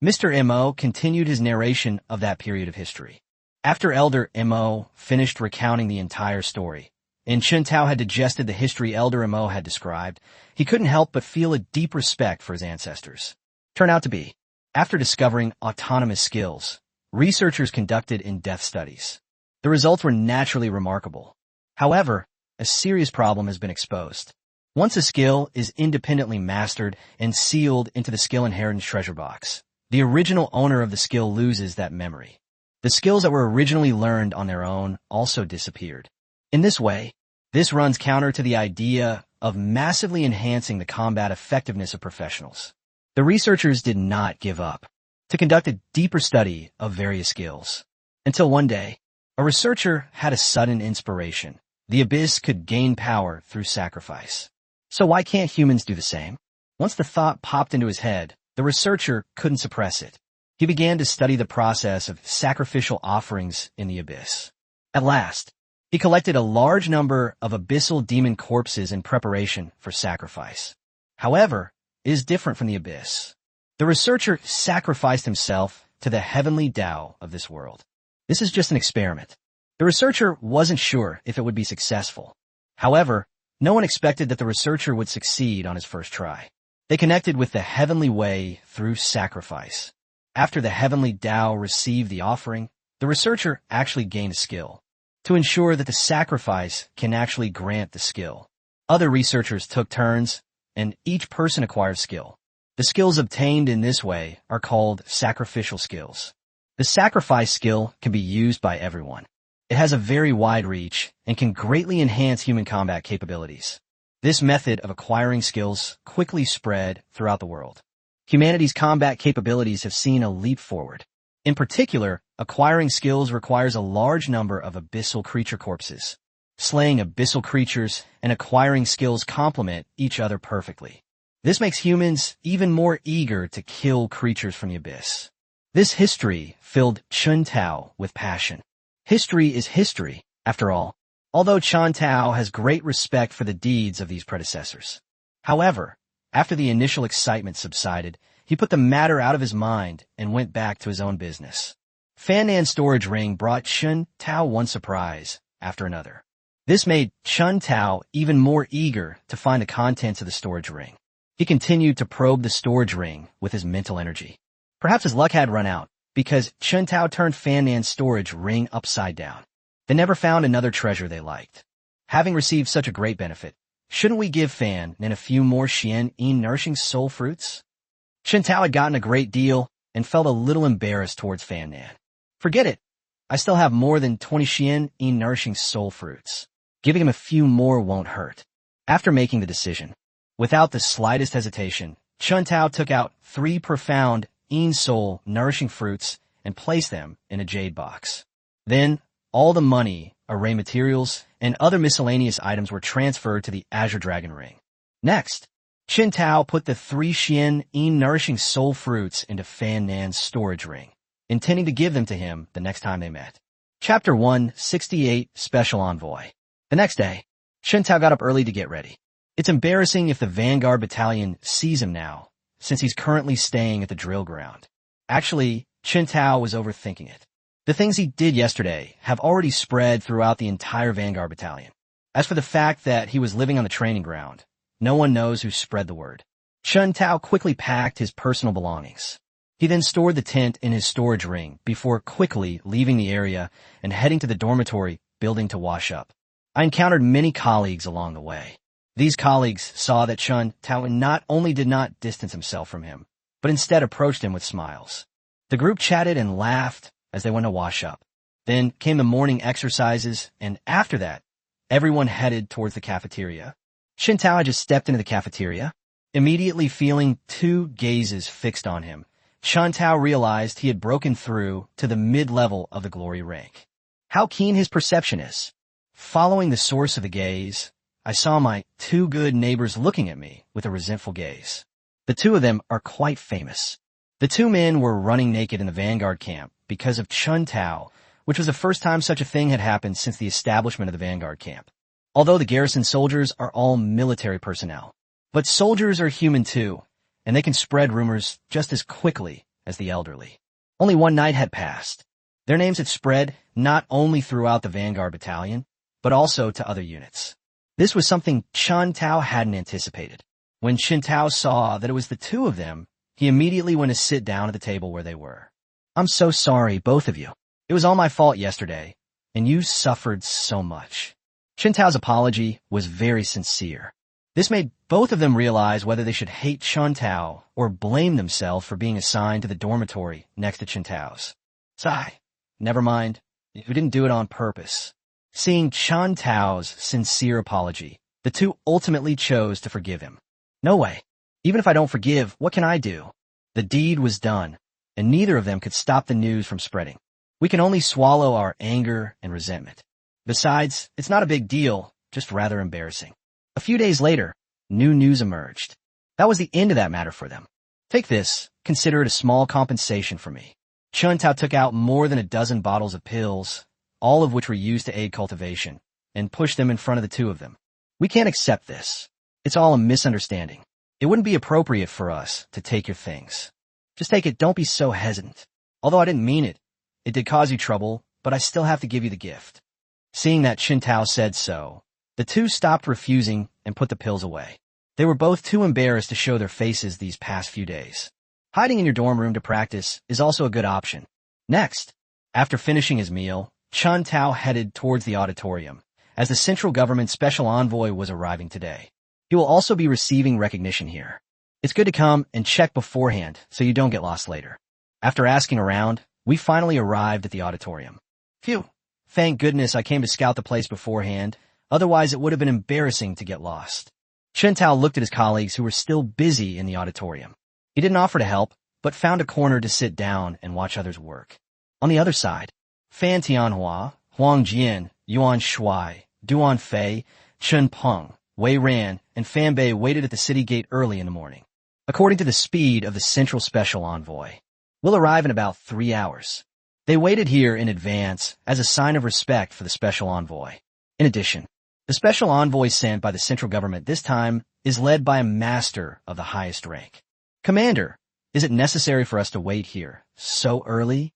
Mr. Mo continued his narration of that period of history. After Elder Mo finished recounting the entire story, and Chun Tao had digested the history Elder Mo had described, he couldn't help but feel a deep respect for his ancestors. Turned out to be, after discovering autonomous skills, researchers conducted in-depth studies. The results were naturally remarkable. However, a serious problem has been exposed. Once a skill is independently mastered and sealed into the skill inheritance treasure box, the original owner of the skill loses that memory. The skills that were originally learned on their own also disappeared. In this way, this runs counter to the idea of massively enhancing the combat effectiveness of professionals. The researchers did not give up to conduct a deeper study of various skills. Until one day, a researcher had a sudden inspiration. The abyss could gain power through sacrifice. So why can't humans do the same? Once the thought popped into his head, the researcher couldn't suppress it. He began to study the process of sacrificial offerings in the abyss. At last, he collected a large number of abyssal demon corpses in preparation for sacrifice. However, it is different from the abyss. The researcher sacrificed himself to the heavenly Tao of this world. This is just an experiment. The researcher wasn't sure if it would be successful. However, no one expected that the researcher would succeed on his first try. They connected with the heavenly way through sacrifice. After the heavenly Tao received the offering, the researcher actually gained a skill to ensure that the sacrifice can actually grant the skill. Other researchers took turns, and each person acquired skill. The skills obtained in this way are called sacrificial skills. The sacrifice skill can be used by everyone. It has a very wide reach and can greatly enhance human combat capabilities. This method of acquiring skills quickly spread throughout the world. Humanity's combat capabilities have seen a leap forward. In particular, acquiring skills requires a large number of abyssal creature corpses. Slaying abyssal creatures and acquiring skills complement each other perfectly. This makes humans even more eager to kill creatures from the abyss. This history filled Chun Tao with passion. History is history, after all, although Chun Tao has great respect for the deeds of these predecessors. However, after the initial excitement subsided, he put the matter out of his mind and went back to his own business. Fan Nan's storage ring brought Chun Tao one surprise after another. This made Chun Tao even more eager to find the contents of the storage ring. He continued to probe the storage ring with his mental energy. Perhaps his luck had run out, because Chun Tao turned Fan Nan's storage ring upside down. They never found another treasure they liked. Having received such a great benefit, shouldn't we give Fan Nan a few more Xian Yin nourishing soul fruits? Chun Tao had gotten a great deal and felt a little embarrassed towards Fan Nan. Forget it. I still have more than 20 Xian Yin nourishing soul fruits. Giving him a few more won't hurt. After making the decision, without the slightest hesitation, Chun Tao took out 3 profound Yin soul nourishing fruits and placed them in a jade box. Then, all the money, array materials, and other miscellaneous items were transferred to the Azure Dragon Ring. Next, Chun Tao put the 3 Xian Yin nourishing soul fruits into Fan Nan's storage ring, intending to give them to him the next time they met. Chapter 168 Special Envoy. The next day, Chun Tao got up early to get ready. It's embarrassing if the Vanguard Battalion sees him now, since he's currently staying at the drill ground. Actually, Chun Tao was overthinking it. The things he did yesterday have already spread throughout the entire Vanguard Battalion. As for the fact that he was living on the training ground, no one knows who spread the word. Chun Tao quickly packed his personal belongings. He then stored the tent in his storage ring before quickly leaving the area and heading to the dormitory building to wash up. I encountered many colleagues along the way. These colleagues saw that Chun Tao not only did not distance himself from him, but instead approached him with smiles. The group chatted and laughed as they went to wash up. Then came the morning exercises, and after that, everyone headed towards the cafeteria. Chun Tao had just stepped into the cafeteria. Immediately feeling 2 gazes fixed on him, Chun Tao realized he had broken through to the mid-level of the glory rank. How keen his perception is. Following the source of the gaze, I saw my 2 good neighbors looking at me with a resentful gaze. The 2 of them are quite famous. The 2 men were running naked in the Vanguard camp because of Chun Tao which was the first time such a thing had happened since the establishment of the Vanguard camp. Although the garrison soldiers are all military personnel. But soldiers are human too, and they can spread rumors just as quickly as the elderly. Only one night had passed. Their names had spread not only throughout the Vanguard battalion, but also to other units. This was something Chen Tao hadn't anticipated. When Chen Tao saw that it was the two of them, he immediately went to sit down at the table where they were. I'm so sorry, both of you. It was all my fault yesterday, and you suffered so much. Chen Tao's apology was very sincere. This made both of them realize whether they should hate Chen Tao or blame themselves for being assigned to the dormitory next to Chen Tao's. Sigh. Never mind. We didn't do it on purpose. Seeing Chen Tao's sincere apology, the two ultimately chose to forgive him. No way. Even if I don't forgive, what can I do? The deed was done, and neither of them could stop the news from spreading. We can only swallow our anger and resentment. Besides, it's not a big deal, just rather embarrassing. A few days later, new news emerged. That was the end of that matter for them. Take this, consider it a small compensation for me. Chen Tao took out more than a dozen bottles of pills, all of which were used to aid cultivation, and pushed them in front of the two of them. We can't accept this. It's all a misunderstanding. It wouldn't be appropriate for us to take your things. Just take it, don't be so hesitant. Although I didn't mean it. It did cause you trouble, but I still have to give you the gift. Seeing that Chen Tao said so, the two stopped refusing and put the pills away. They were both too embarrassed to show their faces these past few days. Hiding in your dorm room to practice is also a good option. Next, after finishing his meal, Chen Tao headed towards the auditorium, as the central government special envoy was arriving today. He will also be receiving recognition here. It's good to come and check beforehand so you don't get lost later. After asking around, we finally arrived at the auditorium. Phew. Thank goodness I came to scout the place beforehand, otherwise it would have been embarrassing to get lost. Chen Tao looked at his colleagues who were still busy in the auditorium. He didn't offer to help, but found a corner to sit down and watch others work. On the other side, Fan Tianhua, Huang Jian, Yuan Shuai, Duan Fei, Chen Peng, Wei Ran, and Fan Bei waited at the city gate early in the morning. According to the speed of the Central Special Envoy, we'll arrive in about 3 hours. They waited here in advance as a sign of respect for the Special Envoy. In addition, the Special Envoy sent by the central government this time is led by a master of the highest rank. Commander, is it necessary for us to wait here so early?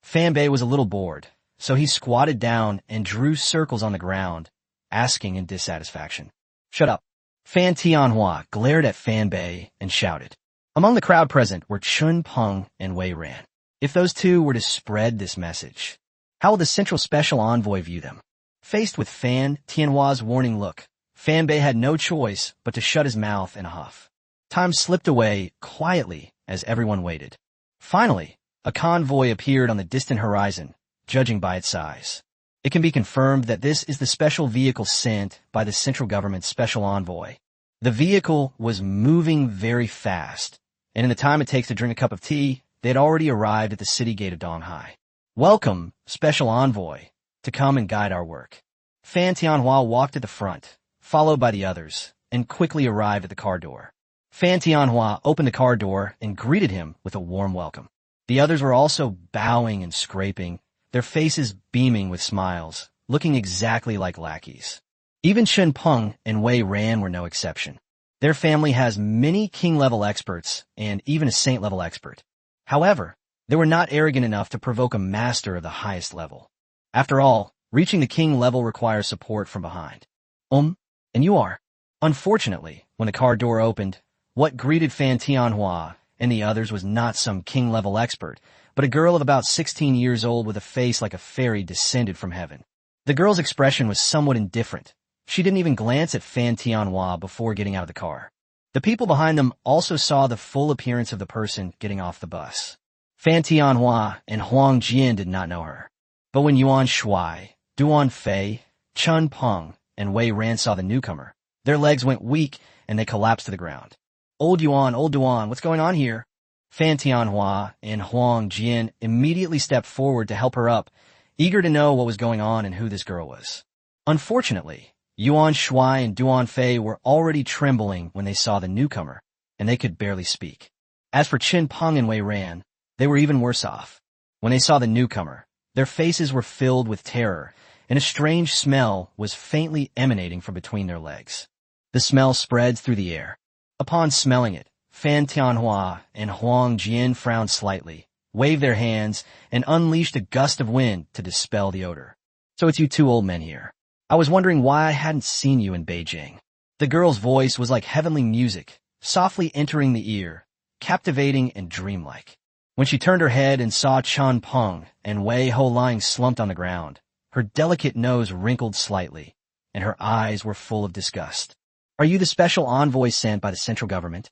Fan Bei was a little bored, so he squatted down and drew circles on the ground, asking in dissatisfaction. Shut up. Fan Tianhua glared at Fan Bei and shouted. Among the crowd present were Chen Peng and Wei Ran. If those two were to spread this message, how will the Central Special Envoy view them? Faced with Fan Tianhua's warning look, Fan Bei had no choice but to shut his mouth in a huff. Time slipped away quietly as everyone waited. Finally, a convoy appeared on the distant horizon, judging by its size. It can be confirmed that this is the special vehicle sent by the central government's special envoy. The vehicle was moving very fast, and in the time it takes to drink a cup of tea, they had already arrived at the city gate of Donghai. Welcome, special envoy, to come and guide our work. Fan Tianhua walked at the front, followed by the others, and quickly arrived at the car door. Fan Tianhua opened the car door and greeted him with a warm welcome. The others were also bowing and scraping, their faces beaming with smiles, looking exactly like lackeys. Even Chen Peng and Wei Ran were no exception. Their family has many king-level experts and even a saint-level expert. However, they were not arrogant enough to provoke a master of the highest level. After all, reaching the king level requires support from behind. And you are. Unfortunately, when the car door opened, what greeted Fan Tianhua and the others was not some king-level expert, but a girl of about 16 years old with a face like a fairy descended from heaven. The girl's expression was somewhat indifferent. She didn't even glance at Fan Tianhua before getting out of the car. The people behind them also saw the full appearance of the person getting off the bus. Fan Tianhua and Huang Jian did not know her. But when Yuan Shuai, Duan Fei, Chen Peng, and Wei Ran saw the newcomer, their legs went weak and they collapsed to the ground. Old Duan, what's going on here? Fan Tianhua and Huang Jian immediately stepped forward to help her up, eager to know what was going on and who this girl was. Unfortunately, Yuan Shuai and Duan Fei were already trembling when they saw the newcomer, and they could barely speak. As for Chen Peng and Wei Ran, they were even worse off. When they saw the newcomer, Their faces were filled with terror, and a strange smell was faintly emanating from between their legs. The smell spreads through the air. Upon smelling it, Fan Tianhua and Huang Jian frowned slightly, waved their hands, and unleashed a gust of wind to dispel the odor. So it's you two old men here. I was wondering why I hadn't seen you in Beijing. The girl's voice was like heavenly music, softly entering the ear, captivating and dreamlike. When she turned her head and saw Chun Peng and Wei Ho lying slumped on the ground, her delicate nose wrinkled slightly, and her eyes were full of disgust. Are you the special envoy sent by the central government?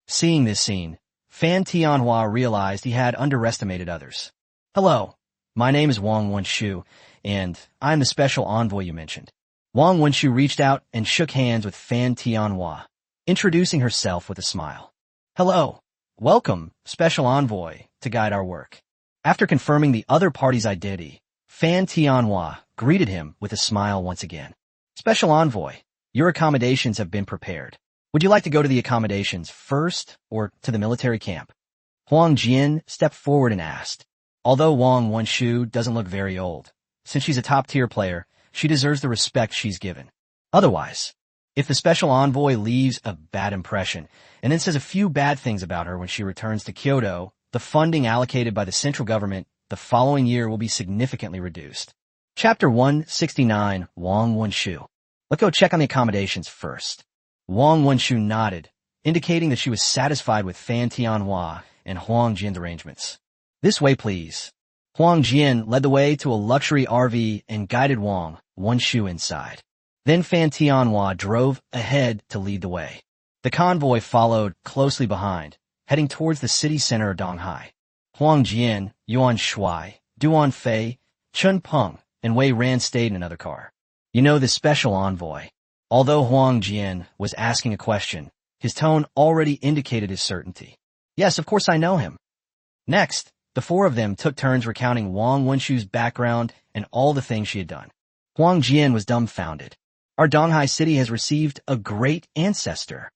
Seeing this scene, Fan Tianhua realized he had underestimated others. Hello, my name is Wang Wenshu, and I'm the special envoy you mentioned. Wang Wenshu reached out and shook hands with Fan Tianhua, introducing herself with a smile. Hello, welcome, special envoy, to guide our work. After confirming the other party's identity, Fan Tianhua greeted him with a smile once again. Special envoy, your accommodations have been prepared. Would you like to go to the accommodations first or to the military camp? Huang Jian stepped forward and asked. Although Wang Wenshu doesn't look very old, since she's a top-tier player, she deserves the respect she's given. Otherwise, if the special envoy leaves a bad impression and then says a few bad things about her when she returns to Kyoto, the funding allocated by the central government the following year will be significantly reduced. Chapter 169, Wang Wenshu. Let's go check on the accommodations first. Wang Wenshu nodded, indicating that she was satisfied with Fan Tianhua and Huang Jian's arrangements. This way, please. Huang Jian led the way to a luxury RV and guided Wang Wenshu inside. Then Fan Tianhua drove ahead to lead the way. The convoy followed closely behind, heading towards the city center of Donghai. Huang Jian, Yuan Shuai, Duan Fei, Chun Peng, and Wei Ran stayed in another car. You know the special envoy. Although Huang Jian was asking a question, his tone already indicated his certainty. Yes, of course I know him. Next, the four of them took turns recounting Wang Wenshu's background and all the things she had done. Huang Jian was dumbfounded. Our Donghai city has received a great ancestor.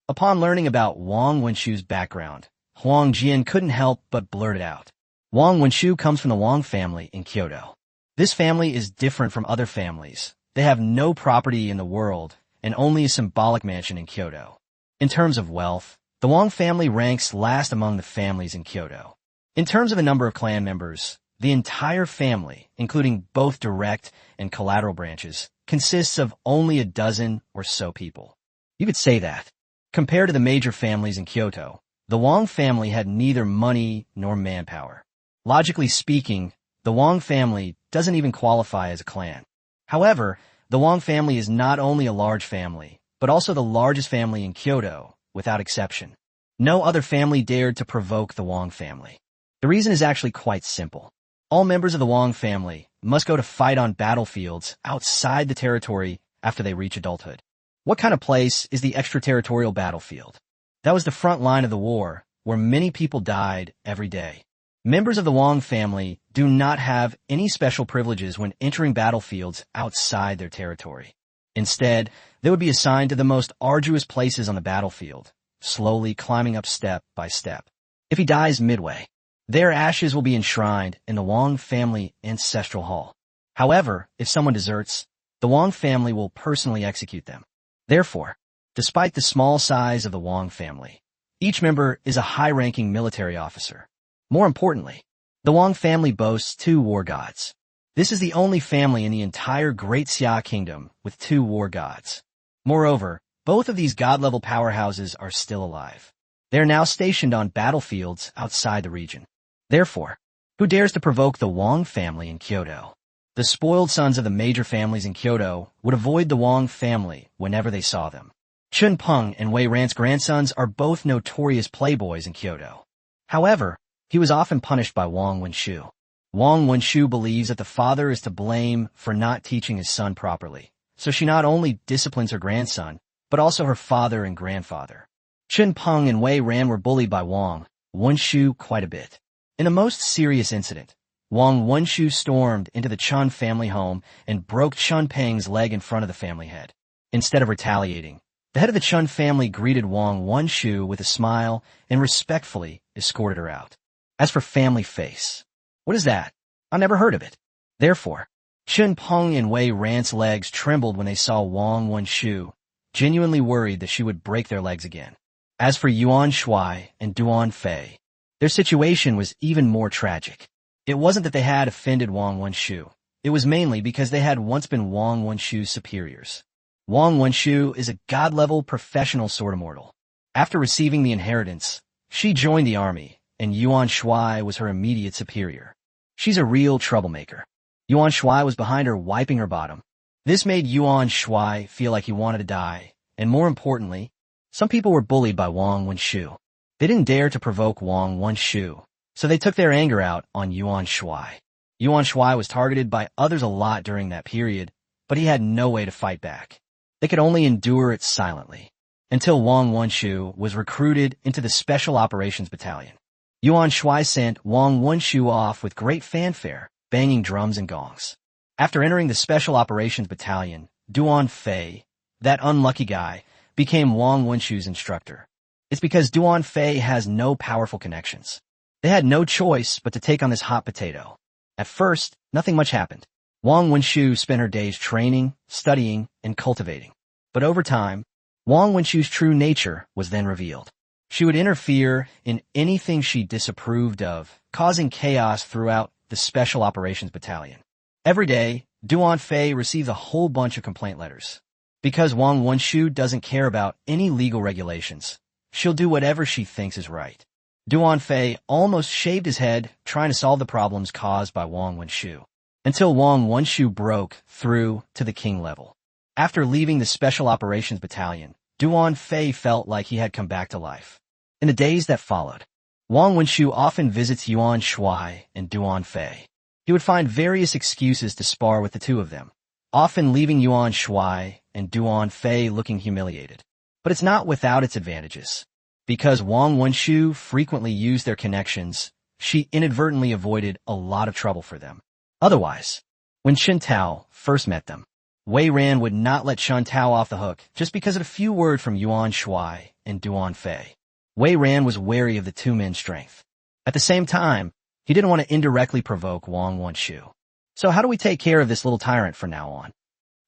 Upon learning about Wang Wenshu's background, Huang Jian couldn't help but blurt it out. Wang Wenshu comes from the Wang family in Kyoto. This family is different from other families. They have no property in the world and only a symbolic mansion in Kyoto. In terms of wealth, the Wang family ranks last among the families in Kyoto. In terms of the number of clan members, the entire family, including both direct and collateral branches, consists of only a dozen or so people. You could say that. Compared to the major families in Kyoto, the Wang family had neither money nor manpower. Logically speaking, the Wang family doesn't even qualify as a clan. However, the Wang family is not only a large family, but also the largest family in Kyoto, without exception. No other family dared to provoke the Wang family. The reason is actually quite simple. All members of the Wang family must go to fight on battlefields outside the territory after they reach adulthood. What kind of place is the extraterritorial battlefield? That was the front line of the war, where many people died every day. Members of the Wang family do not have any special privileges when entering battlefields outside their territory. Instead, they would be assigned to the most arduous places on the battlefield, slowly climbing up step by step. If he dies midway, their ashes will be enshrined in the Wang family ancestral hall. However, if someone deserts, the Wang family will personally execute them. Therefore, despite the small size of the Wang family, each member is a high-ranking military officer. More importantly, the Wang family boasts 2 war gods. This is the only family in the entire Great Xia Kingdom with 2 war gods. Moreover, both of these god-level powerhouses are still alive. They are now stationed on battlefields outside the region. Therefore, who dares to provoke the Wang family in Kyoto? The spoiled sons of the major families in Kyoto would avoid the Wang family whenever they saw them. Chun Peng and Wei Ran's grandsons are both notorious playboys in Kyoto. However, he was often punished by Wang Wenshu. Wang Wenshu believes that the father is to blame for not teaching his son properly, so she not only disciplines her grandson, but also her father and grandfather. Chun Peng and Wei Ran were bullied by Wang Wenshu quite a bit. In the most serious incident, Wang Wenshu stormed into the Chun family home and broke Chun Peng's leg in front of the family head. Instead of retaliating, the head of the Chun family greeted Wang Wenshu with a smile and respectfully escorted her out. As for family face, what is that? I never heard of it. Therefore, Chun Peng and Wei Ran's legs trembled when they saw Wang Wenshu, genuinely worried that she would break their legs again. As for Yuan Shuai and Duan Fei, their situation was even more tragic. It wasn't that they had offended Wang Wenshu. It was mainly because they had once been Wang Wenshu's superiors. Wang Wenshu is a god-level professional sword immortal. After receiving the inheritance, she joined the army, and Yuan Shuai was her immediate superior. She's a real troublemaker. Yuan Shuai was behind her wiping her bottom. This made Yuan Shuai feel like he wanted to die, and more importantly, some people were bullied by Wang Wenshu. They didn't dare to provoke Wang Wenshu, so they took their anger out on Yuan Shuai. Yuan Shuai was targeted by others a lot during that period, but he had no way to fight back. They could only endure it silently, until Wang Wenshu was recruited into the Special Operations Battalion. Yuan Shuai sent Wang Wenshu off with great fanfare, banging drums and gongs. After entering the Special Operations Battalion, Duan Fei, that unlucky guy, became Wang Wenshu's instructor. It's because Duan Fei has no powerful connections. They had no choice but to take on this hot potato. At first, nothing much happened. Wang Wenshu spent her days training, studying, and cultivating. But over time, Wang Wenshu's true nature was then revealed. She would interfere in anything she disapproved of, causing chaos throughout the Special Operations Battalion. Every day, Duan Fei receives a whole bunch of complaint letters. Because Wang Wenshu doesn't care about any legal regulations, she'll do whatever she thinks is right. Duan Fei almost shaved his head trying to solve the problems caused by Wang Wenshu, until Wang Wenshu broke through to the king level. After leaving the Special Operations Battalion, Duan Fei felt like he had come back to life. In the days that followed, Wang Wenshu often visits Yuan Shuai and Duan Fei. He would find various excuses to spar with the two of them, often leaving Yuan Shuai and Duan Fei looking humiliated. But it's not without its advantages. Because Wang Wenshu frequently used their connections, she inadvertently avoided a lot of trouble for them. Otherwise, when Chun Tao first met them, Wei Ran would not let Chun Tao off the hook just because of a few words from Yuan Shuai and Duan Fei. Wei Ran was wary of the two men's strength. At the same time, he didn't want to indirectly provoke Wang Wenshu. So how do we take care of this little tyrant from now on?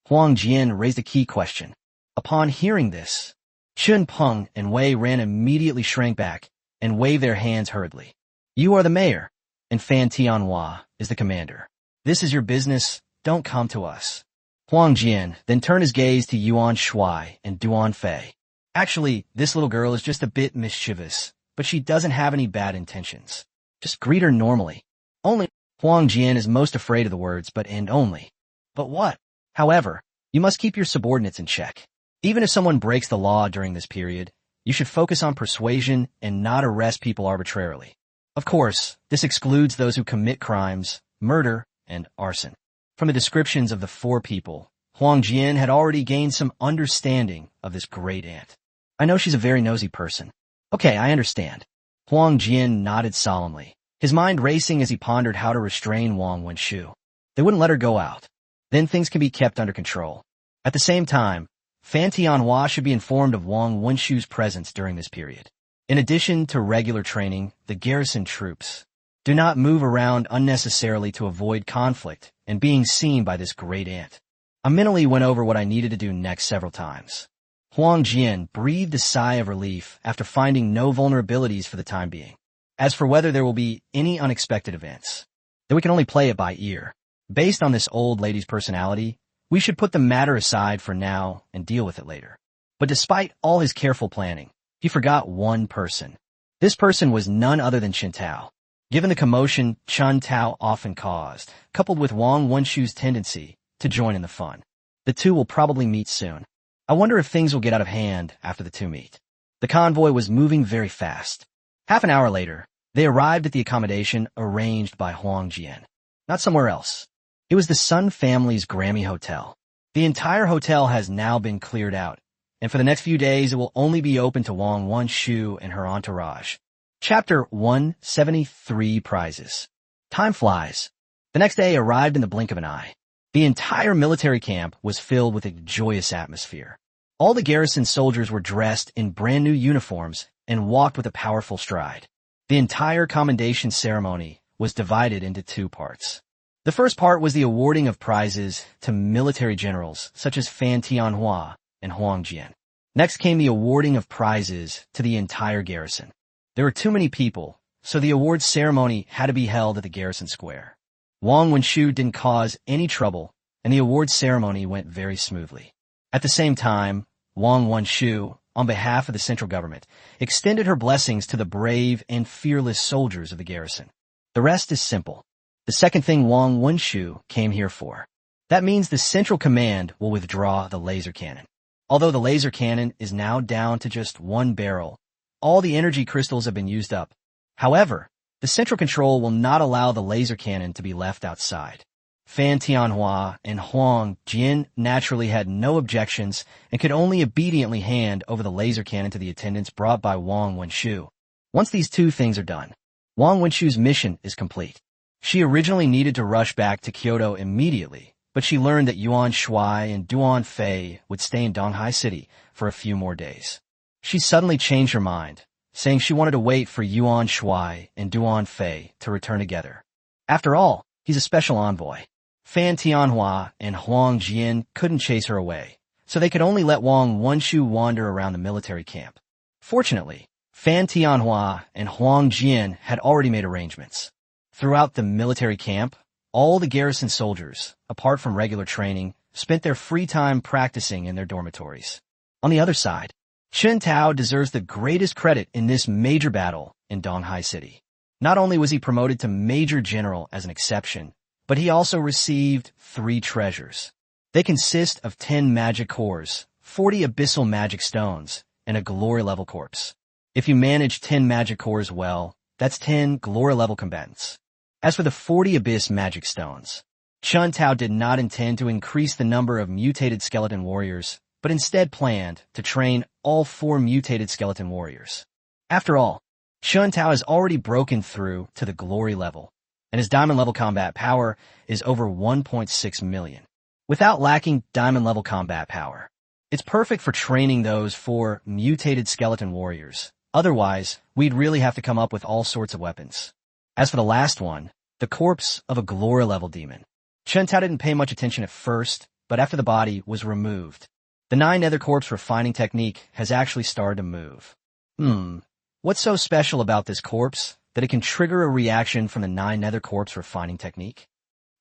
Huang Jian raised a key question. Upon hearing this, Chun Peng and Wei Ran immediately shrank back and waved their hands hurriedly. You are the mayor, and Fan Tianhua is the commander. This is your business, don't come to us. Huang Jian then turned his gaze to Yuan Shuai and Duan Fei. Actually, this little girl is just a bit mischievous, but she doesn't have any bad intentions. Just greet her normally. Only Huang Jian is most afraid of the words but and only. But what? However, you must keep your subordinates in check. Even if someone breaks the law during this period, you should focus on persuasion and not arrest people arbitrarily. Of course, this excludes those who commit crimes, murder, and arson. From the descriptions of the four people, Huang Jian had already gained some understanding of this great aunt. I know she's a very nosy person. Okay, I understand. Huang Jian nodded solemnly, his mind racing as he pondered how to restrain Wang Wenshu. They wouldn't let her go out. Then things can be kept under control. At the same time, Fan Tianhua should be informed of Wang Wenshu's presence during this period. In addition to regular training, the garrison troops do not move around unnecessarily to avoid conflict and being seen by this great aunt. I mentally went over what I needed to do next several times. Huang Jian breathed a sigh of relief after finding no vulnerabilities for the time being. As for whether there will be any unexpected events, then we can only play it by ear. Based on this old lady's personality, we should put the matter aside for now and deal with it later. But despite all his careful planning, he forgot one person. This person was none other than Chun Tao. Given the commotion Chun Tao often caused, coupled with Wang Wenshu's tendency to join in the fun, the two will probably meet soon. I wonder if things will get out of hand after the two meet. The convoy was moving very fast. Half an hour later, they arrived at the accommodation arranged by Huang Jian. Not somewhere else. It was the Sun family's Grammy Hotel. The entire hotel has now been cleared out, and for the next few days it will only be open to Wang Wenshu and her entourage. Chapter 173 Prizes. Time flies. The next day arrived in the blink of an eye. The entire military camp was filled with a joyous atmosphere. All the garrison soldiers were dressed in brand new uniforms and walked with a powerful stride. The entire commendation ceremony was divided into two parts. The first part was the awarding of prizes to military generals such as Fan Tianhua and Huang Jian. Next came the awarding of prizes to the entire garrison. There were too many people, so the awards ceremony had to be held at the garrison square. Wang Wenshu didn't cause any trouble, and the awards ceremony went very smoothly. At the same time, Wang Wenshu, on behalf of the central government, extended her blessings to the brave and fearless soldiers of the garrison. The rest is simple. The second thing Wang Wenshu came here for. That means the central command will withdraw the laser cannon. Although the laser cannon is now down to just one barrel, all the energy crystals have been used up. However, the central control will not allow the laser cannon to be left outside. Fan Tianhua and Huang Jian naturally had no objections and could only obediently hand over the laser cannon to the attendants brought by Wang Wenshu. Once these two things are done, Wang Wenshu's mission is complete. She originally needed to rush back to Kyoto immediately, but she learned that Yuan Shuai and Duan Fei would stay in Donghai City for a few more days. She suddenly changed her mind, saying she wanted to wait for Yuan Shuai and Duan Fei to return together. After all, he's a special envoy. Fan Tianhua and Huang Jian couldn't chase her away, so they could only let Wang Wenshu wander around the military camp. Fortunately, Fan Tianhua and Huang Jian had already made arrangements. Throughout the military camp, all the garrison soldiers, apart from regular training, spent their free time practicing in their dormitories. On the other side, Chen Tao deserves the greatest credit in this major battle in Donghai City. Not only was he promoted to Major General as an exception, but he also received 3 treasures. They consist of 10 magic cores, 40 abyssal magic stones, and a glory level corpse. If you manage 10 magic cores well, that's 10 glory level combatants. As for the 40 abyss magic stones, Chen Tao did not intend to increase the number of mutated skeleton warriors, but instead planned to train all 4 mutated skeleton warriors. After all, Chen Tao has already broken through to the glory level, and his diamond level combat power is over 1.6 million. Without lacking diamond level combat power, it's perfect for training those 4 mutated skeleton warriors. Otherwise, we'd really have to come up with all sorts of weapons. As for the last one, the corpse of a glory level demon, Chen Tao didn't pay much attention at first, but after the body was removed, the 9 nether corpse refining technique has actually started to move. What's so special about this corpse that it can trigger a reaction from the 9 nether corpse refining technique?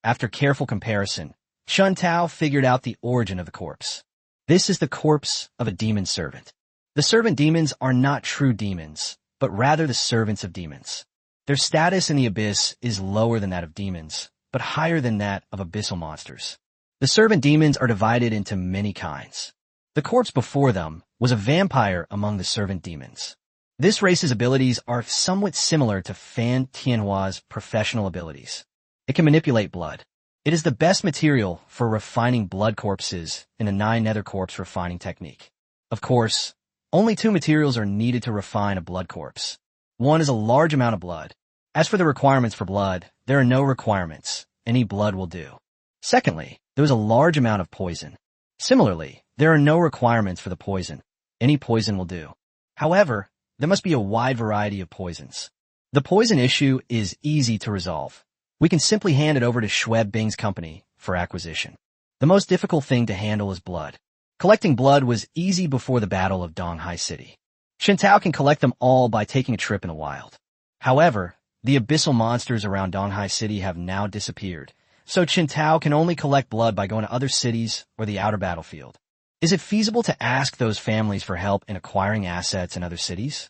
After careful comparison, Chen Tao figured out the origin of the corpse. This is the corpse of a demon servant. The servant demons are not true demons, but rather the servants of demons. Their status in the abyss is lower than that of demons, but higher than that of abyssal monsters. The servant demons are divided into many kinds. The corpse before them was a vampire among the servant demons. This race's abilities are somewhat similar to Fan Tianhua's professional abilities. It can manipulate blood. It is the best material for refining blood corpses in the 9 nether corpse refining technique. Of course, only 2 materials are needed to refine a blood corpse. One is a large amount of blood. As for the requirements for blood, there are no requirements. Any blood will do. Secondly, there is a large amount of poison. Similarly, there are no requirements for the poison. Any poison will do. However, there must be a wide variety of poisons. The poison issue is easy to resolve. We can simply hand it over to Schweb Bing's company for acquisition. The most difficult thing to handle is blood. Collecting blood was easy before the Battle of Donghai City. Chen Tao can collect them all by taking a trip in the wild. However, the abyssal monsters around Donghai City have now disappeared, so Chen Tao can only collect blood by going to other cities or the outer battlefield. Is it feasible to ask those families for help in acquiring assets in other cities?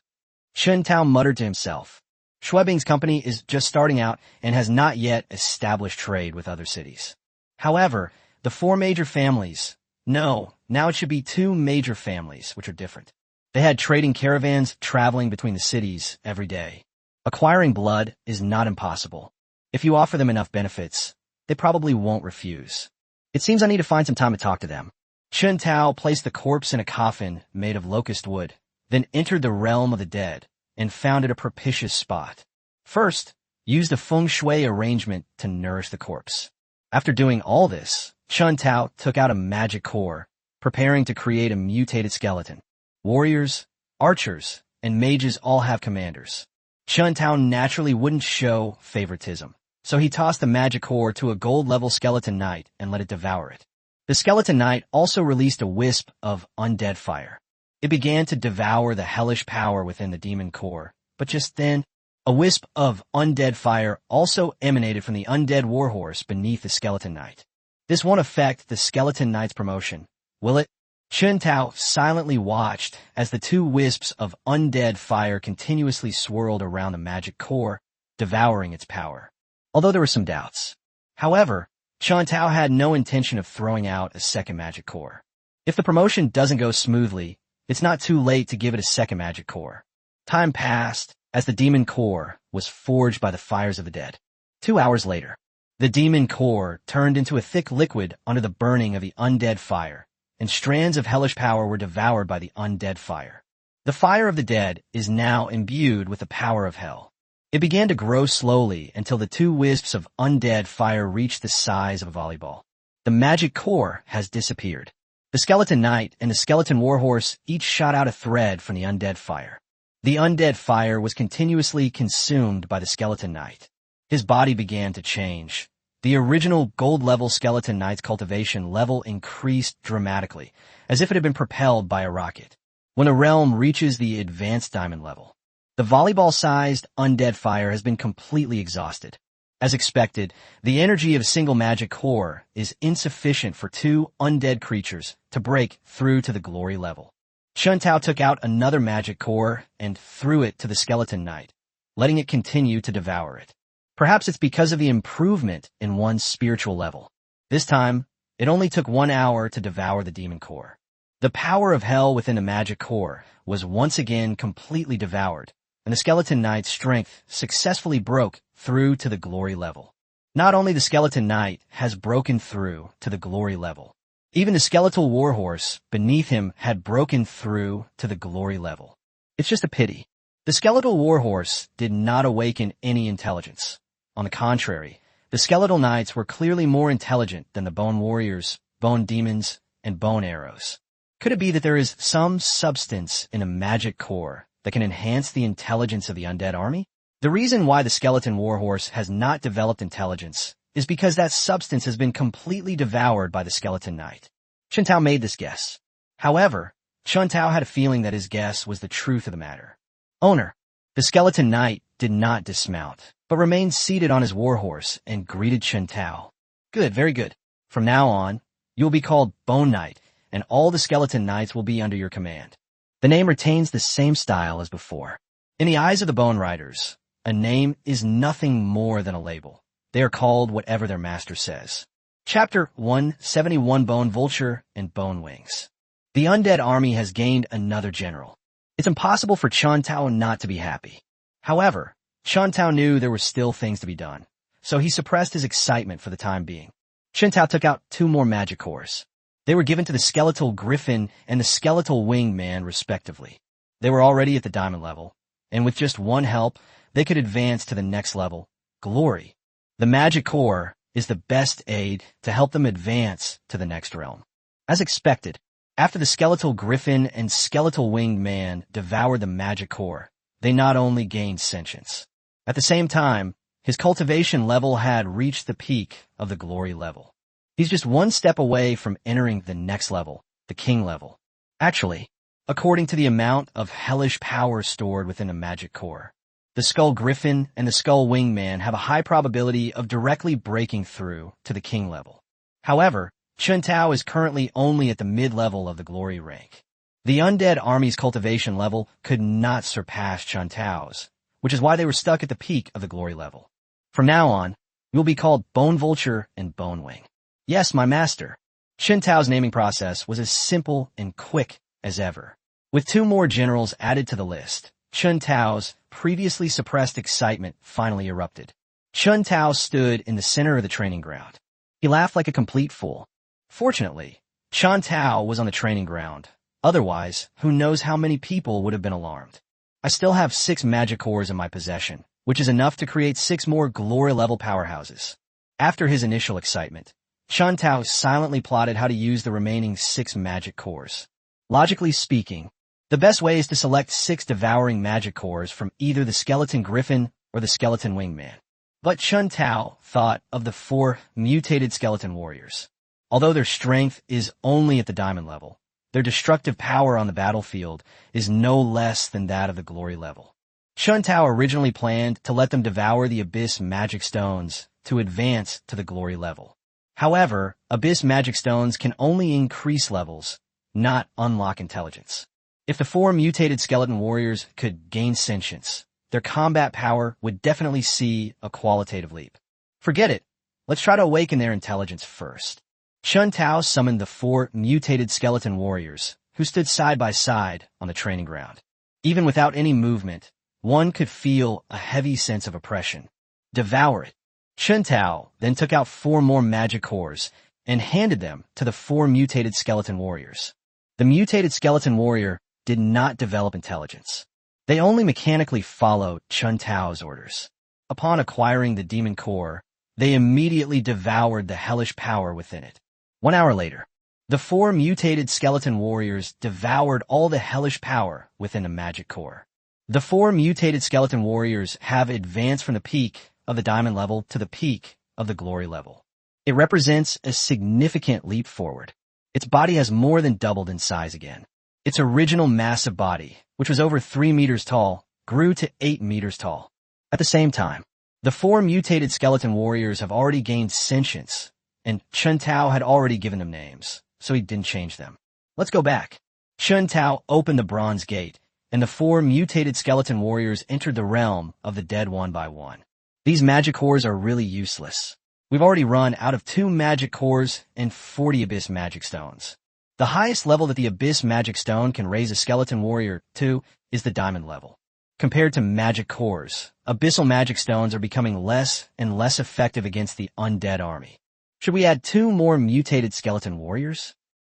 Chen Tao muttered to himself. Schwebing's company is just starting out and has not yet established trade with other cities. However, the 4 major families, now it should be 2 major families, which are different. They had trading caravans traveling between the cities every day. Acquiring blood is not impossible. If you offer them enough benefits, they probably won't refuse. It seems I need to find some time to talk to them. Chen Tao placed the corpse in a coffin made of locust wood, then entered the realm of the dead and found it a propitious spot. First, use the feng shui arrangement to nourish the corpse. After doing all this, Chen Tao took out a magic core, preparing to create a mutated skeleton. Warriors, archers, and mages all have commanders. Chen Tao naturally wouldn't show favoritism, So he tossed the magic core to a gold-level skeleton knight and let it devour it. The skeleton knight also released a wisp of undead fire. It began to devour the hellish power within the demon core, but just then, a wisp of undead fire also emanated from the undead warhorse beneath the skeleton knight. This won't affect the skeleton knight's promotion, will it? Chen Tao silently watched as the two wisps of undead fire continuously swirled around the magic core, devouring its power. Although there were some doubts. However, Chen Tao had no intention of throwing out a second magic core. If the promotion doesn't go smoothly, it's not too late to give it a second magic core. Time passed as the demon core was forged by the fires of the dead. 2 hours later, the demon core turned into a thick liquid under the burning of the undead fire, and strands of hellish power were devoured by the undead fire. The fire of the dead is now imbued with the power of hell. It began to grow slowly until the two wisps of undead fire reached the size of a volleyball. The magic core has disappeared. The skeleton knight and the skeleton warhorse each shot out a thread from the undead fire. The undead fire was continuously consumed by the skeleton knight. His body began to change. The original gold-level skeleton knight's cultivation level increased dramatically, as if it had been propelled by a rocket. When a realm reaches the advanced diamond level, the volleyball-sized undead fire has been completely exhausted. As expected, the energy of a single magic core is insufficient for two undead creatures to break through to the glory level. Chen Tao took out another magic core and threw it to the skeleton knight, letting it continue to devour it. Perhaps it's because of the improvement in one's spiritual level. This time, it only took 1 hour to devour the demon core. The power of hell within the magic core was once again completely devoured, and the skeleton knight's strength successfully broke through to the glory level. Not only the skeleton knight has broken through to the glory level, even the skeletal warhorse beneath him had broken through to the glory level. It's just a pity. The skeletal warhorse did not awaken any intelligence. On the contrary, the skeletal knights were clearly more intelligent than the bone warriors, bone demons, and bone arrows. Could it be that there is some substance in a magic core that can enhance the intelligence of the undead army? The reason why the skeleton warhorse has not developed intelligence is because that substance has been completely devoured by the skeleton knight. Chen Tao made this guess. However, Chen Tao had a feeling that his guess was the truth of the matter. Owner, the skeleton knight did not dismount, but remained seated on his warhorse and greeted Chen Tao. Good, very good. From now on, you will be called Bone Knight, and all the skeleton knights will be under your command. The name retains the same style as before. In the eyes of the Bone Riders, a name is nothing more than a label. They are called whatever their master says. Chapter 171 Bone Vulture and Bone Wings. The undead army has gained another general. It's impossible for Chen Tao not to be happy. However, Chen Tao knew there were still things to be done, so he suppressed his excitement for the time being. Chen Tao took out 2 more magic cores. They were given to the skeletal griffin and the skeletal winged man, respectively. They were already at the diamond level, and with just one help, they could advance to the next level, glory. The magic core is the best aid to help them advance to the next realm. As expected, after the skeletal griffin and skeletal winged man devoured the magic core, they not only gained sentience. At the same time, his cultivation level had reached the peak of the glory level. He's just one step away from entering the next level, the king level. Actually, according to the amount of hellish power stored within a magic core, the skull griffin and the skull winged man have a high probability of directly breaking through to the king level. However, Chen Tao is currently only at the mid-level of the glory rank. The undead army's cultivation level could not surpass Chen Tao's, which is why they were stuck at the peak of the glory level. From now on, you will be called Bone Vulture and Bone Wing. Yes, my master. Chen Tao's naming process was as simple and quick as ever. With 2 more generals added to the list, Chen Tao's previously suppressed excitement finally erupted. Chen Tao stood in the center of the training ground. He laughed like a complete fool. Fortunately, Chen Tao was on the training ground. Otherwise, who knows how many people would have been alarmed. I still have 6 magic cores in my possession, which is enough to create 6 more glory-level powerhouses. After his initial excitement, Chen Tao silently plotted how to use the remaining 6 magic cores. Logically speaking, the best way is to select 6 devouring magic cores from either the skeleton griffin or the skeleton winged man. But Chun Tao thought of the 4 mutated skeleton warriors. Although their strength is only at the diamond level, their destructive power on the battlefield is no less than that of the glory level. Chun Tao originally planned to let them devour the Abyss Magic Stones to advance to the glory level. However, Abyss Magic Stones can only increase levels, not unlock intelligence. If the 4 mutated skeleton warriors could gain sentience, their combat power would definitely see a qualitative leap. Forget it. Let's try to awaken their intelligence first. Chun Tao summoned the 4 mutated skeleton warriors, who stood side by side on the training ground. Even without any movement, one could feel a heavy sense of oppression. Devour it. Chun Tao then took out 4 more magic cores and handed them to the 4 mutated skeleton warriors. The mutated skeleton warrior did not develop intelligence. They only mechanically followed Chun Tao's orders. Upon acquiring the demon core, they immediately devoured the hellish power within it. 1 hour later, the 4 mutated skeleton warriors devoured all the hellish power within the magic core. The 4 mutated skeleton warriors have advanced from the peak of the diamond level to the peak of the glory level. It represents a significant leap forward. Its body has more than doubled in size again. Its original massive body, which was over 3 meters tall, grew to 8 meters tall. At the same time, the 4 mutated skeleton warriors have already gained sentience, and Chun Tao had already given them names, so he didn't change them. Let's go back. Chun Tao opened the bronze gate, and the 4 mutated skeleton warriors entered the realm of the dead one by one. These magic cores are really useless. We've already run out of 2 magic cores and 40 Abyss Magic Stones. The highest level that the Abyss Magic Stone can raise a skeleton warrior to is the diamond level. Compared to magic cores, Abyssal Magic Stones are becoming less and less effective against the undead army. Should we add 2 more mutated skeleton warriors?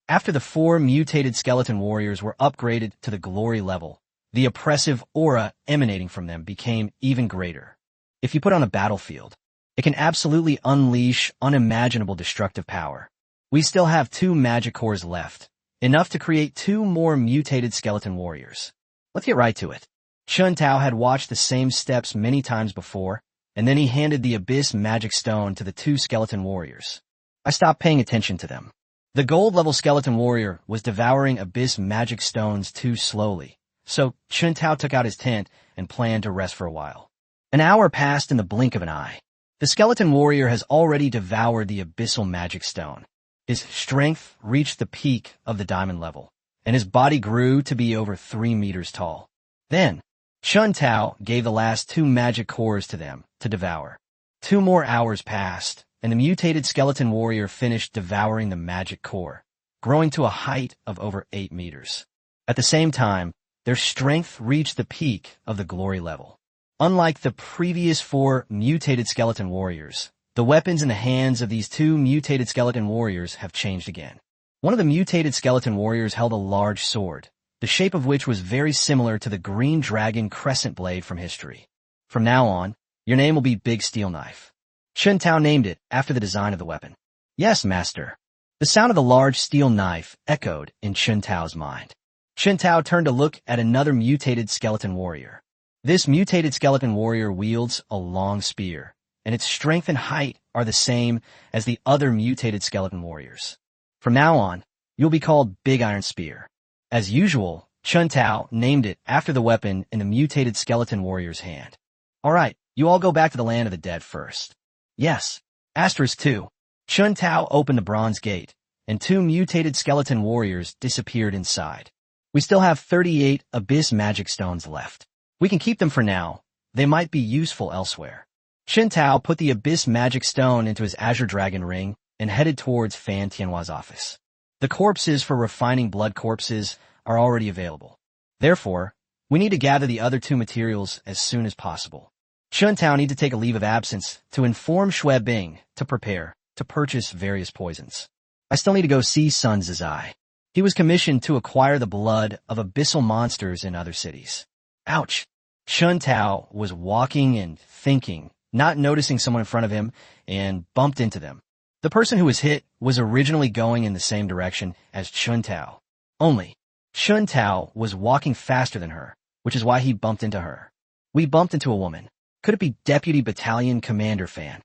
After the 4 mutated skeleton warriors were upgraded to the glory level, the oppressive aura emanating from them became even greater. If you put on a battlefield, it can absolutely unleash unimaginable destructive power. We still have 2 magic cores left, enough to create 2 more mutated skeleton warriors. Let's get right to it. Chun Tao had watched the same steps many times before, and then he handed the Abyss Magic Stone to the 2 skeleton warriors. I stopped paying attention to them. The gold-level skeleton warrior was devouring Abyss Magic Stones too slowly, so Chun Tao took out his tent and planned to rest for a while. An hour passed in the blink of an eye. The skeleton warrior has already devoured the Abyssal Magic Stone. His strength reached the peak of the diamond level, and his body grew to be over 3 meters tall. Then, Chun Tao gave the last 2 magic cores to them to devour. 2 more hours passed, and the mutated skeleton warrior finished devouring the magic core, growing to a height of over 8 meters. At the same time, their strength reached the peak of the glory level. Unlike the previous 4 mutated skeleton warriors, the weapons in the hands of these 2 mutated skeleton warriors have changed again. One of the mutated skeleton warriors held a large sword, the shape of which was very similar to the green dragon crescent blade from history. From now on, your name will be Big Steel Knife. Chun Tao named it after the design of the weapon. Yes, master. The sound of the large steel knife echoed in Chun Tao's mind. Chun Tao turned to look at another mutated skeleton warrior. This mutated skeleton warrior wields a long spear, and its strength and height are the same as the other mutated skeleton warriors. From now on, you'll be called Big Iron Spear. As usual, Chun Tao named it after the weapon in the mutated skeleton warrior's hand. All right, you all go back to the land of the dead first. Yes. Asterisk 2. Chun Tao opened the bronze gate, and 2 mutated skeleton warriors disappeared inside. We still have 38 Abyss Magic Stones left. We can keep them for now. They might be useful elsewhere. Chun Tao put the Abyss Magic Stone into his Azure Dragon ring and headed towards Fan Tianhua's office. The corpses for refining blood corpses are already available. Therefore, we need to gather the other 2 materials as soon as possible. Chun Tao needs to take a leave of absence to inform Xue Bing to prepare to purchase various poisons. I still need to go see Sun Zizai. He was commissioned to acquire the blood of abyssal monsters in other cities. Ouch! Chun Tao was walking and thinking, not noticing someone in front of him, and bumped into them. The person who was hit was originally going in the same direction as Chun Tao. Only, Chun Tao was walking faster than her, which is why he bumped into her. We bumped into a woman. Could it be Deputy Battalion Commander Fan?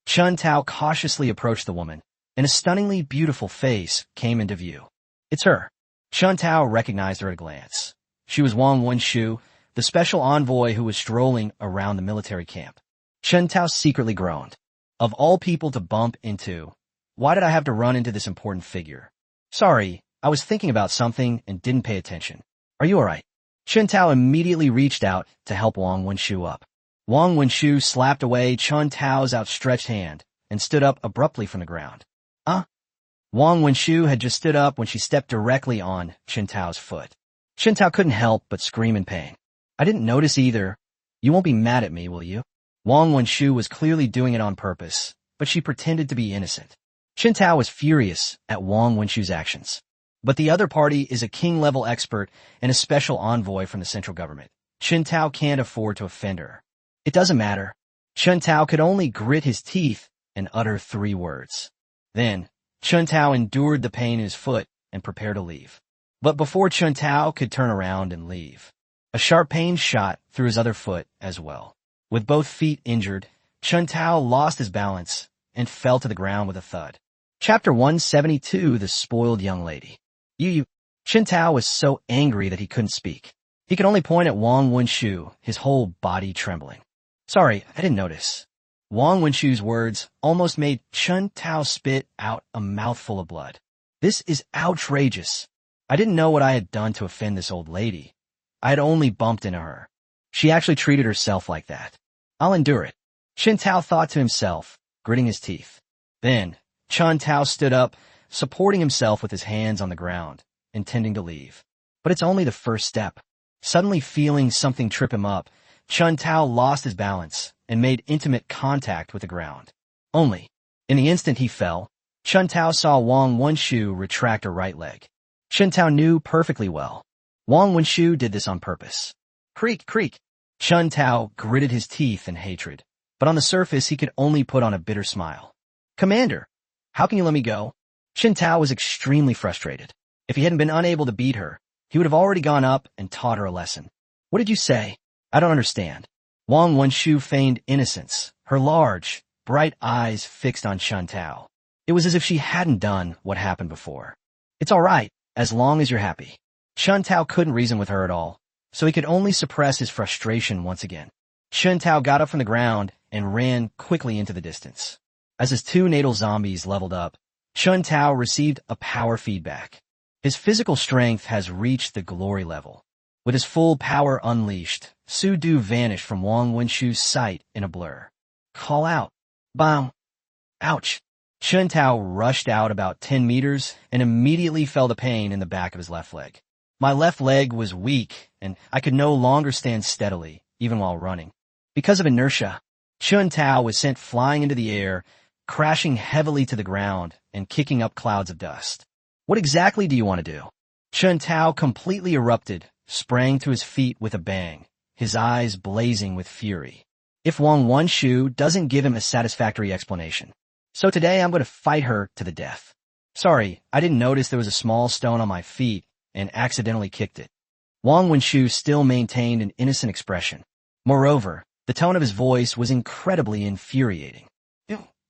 Chun Tao cautiously approached the woman, and a stunningly beautiful face came into view. It's her. Chun Tao recognized her at a glance. She was Wang Wenshu, the special envoy who was strolling around the military camp. Chun Tao secretly groaned. Of all people to bump into, why did I have to run into this important figure? Sorry, I was thinking about something and didn't pay attention. Are you alright? Chun Tao immediately reached out to help Wang Wenshu up. Wang Wenshu slapped away Chun Tao's outstretched hand and stood up abruptly from the ground. Wang Wenshu had just stood up when she stepped directly on Chun Tao's foot. Chun Tao couldn't help but scream in pain. I didn't notice either. You won't be mad at me, will you? Wang Wenshu was clearly doing it on purpose, but she pretended to be innocent. Chun Tao was furious at Wang Wenshu's actions. But the other party is a king-level expert and a special envoy from the central government. Chun Tao can't afford to offend her. It doesn't matter. Chun Tao could only grit his teeth and utter 3 words. Then, Chun Tao endured the pain in his foot and prepared to leave. But before Chun Tao could turn around and leave, a sharp pain shot through his other foot as well. With both feet injured, Chun Tao lost his balance and fell to the ground with a thud. Chapter 172, The Spoiled Young Lady. Chun Tao was so angry that he couldn't speak. He could only point at Wang Wenshu, his whole body trembling. Sorry, I didn't notice. Wang Wenshu's words almost made Chun Tao spit out a mouthful of blood. This is outrageous. I didn't know what I had done to offend this old lady. I had only bumped into her. She actually treated herself like that. I'll endure it. Chun Tao thought to himself, gritting his teeth. Then, Chun Tao stood up, supporting himself with his hands on the ground, intending to leave. But it's only the first step. Suddenly feeling something trip him up, Chun Tao lost his balance and made intimate contact with the ground. Only, in the instant he fell, Chun Tao saw Wang Wenshu retract her right leg. Chun Tao knew perfectly well. Wang Wenshu did this on purpose. Creak, creak. Chun Tao gritted his teeth in hatred, but on the surface he could only put on a bitter smile. Commander, how can you let me go? Chun Tao was extremely frustrated. If he hadn't been unable to beat her, he would have already gone up and taught her a lesson. What did you say? I don't understand. Wang Wenshu feigned innocence, her large, bright eyes fixed on Chun Tao. It was as if she hadn't done what happened before. It's all right, as long as you're happy. Chun Tao couldn't reason with her at all, so he could only suppress his frustration once again. Chun Tao got up from the ground and ran quickly into the distance. As his 2 natal zombies leveled up, Chun Tao received a power feedback. His physical strength has reached the glory level. With his full power unleashed, Su Du vanished from Wang Wenshu's sight in a blur. Call out. Bam. Ouch. Chun Tao rushed out about 10 meters and immediately felt a pain in the back of his left leg. My left leg was weak, and I could no longer stand steadily, even while running. Because of inertia, Chun Tao was sent flying into the air, crashing heavily to the ground and kicking up clouds of dust. What exactly do you want to do? Chun Tao completely erupted, sprang to his feet with a bang, his eyes blazing with fury. If Wang Wenshu doesn't give him a satisfactory explanation. So today I'm going to fight her to the death. Sorry, I didn't notice there was a small stone on my feet and accidentally kicked it. Wang Wenshu still maintained an innocent expression. Moreover, the tone of his voice was incredibly infuriating.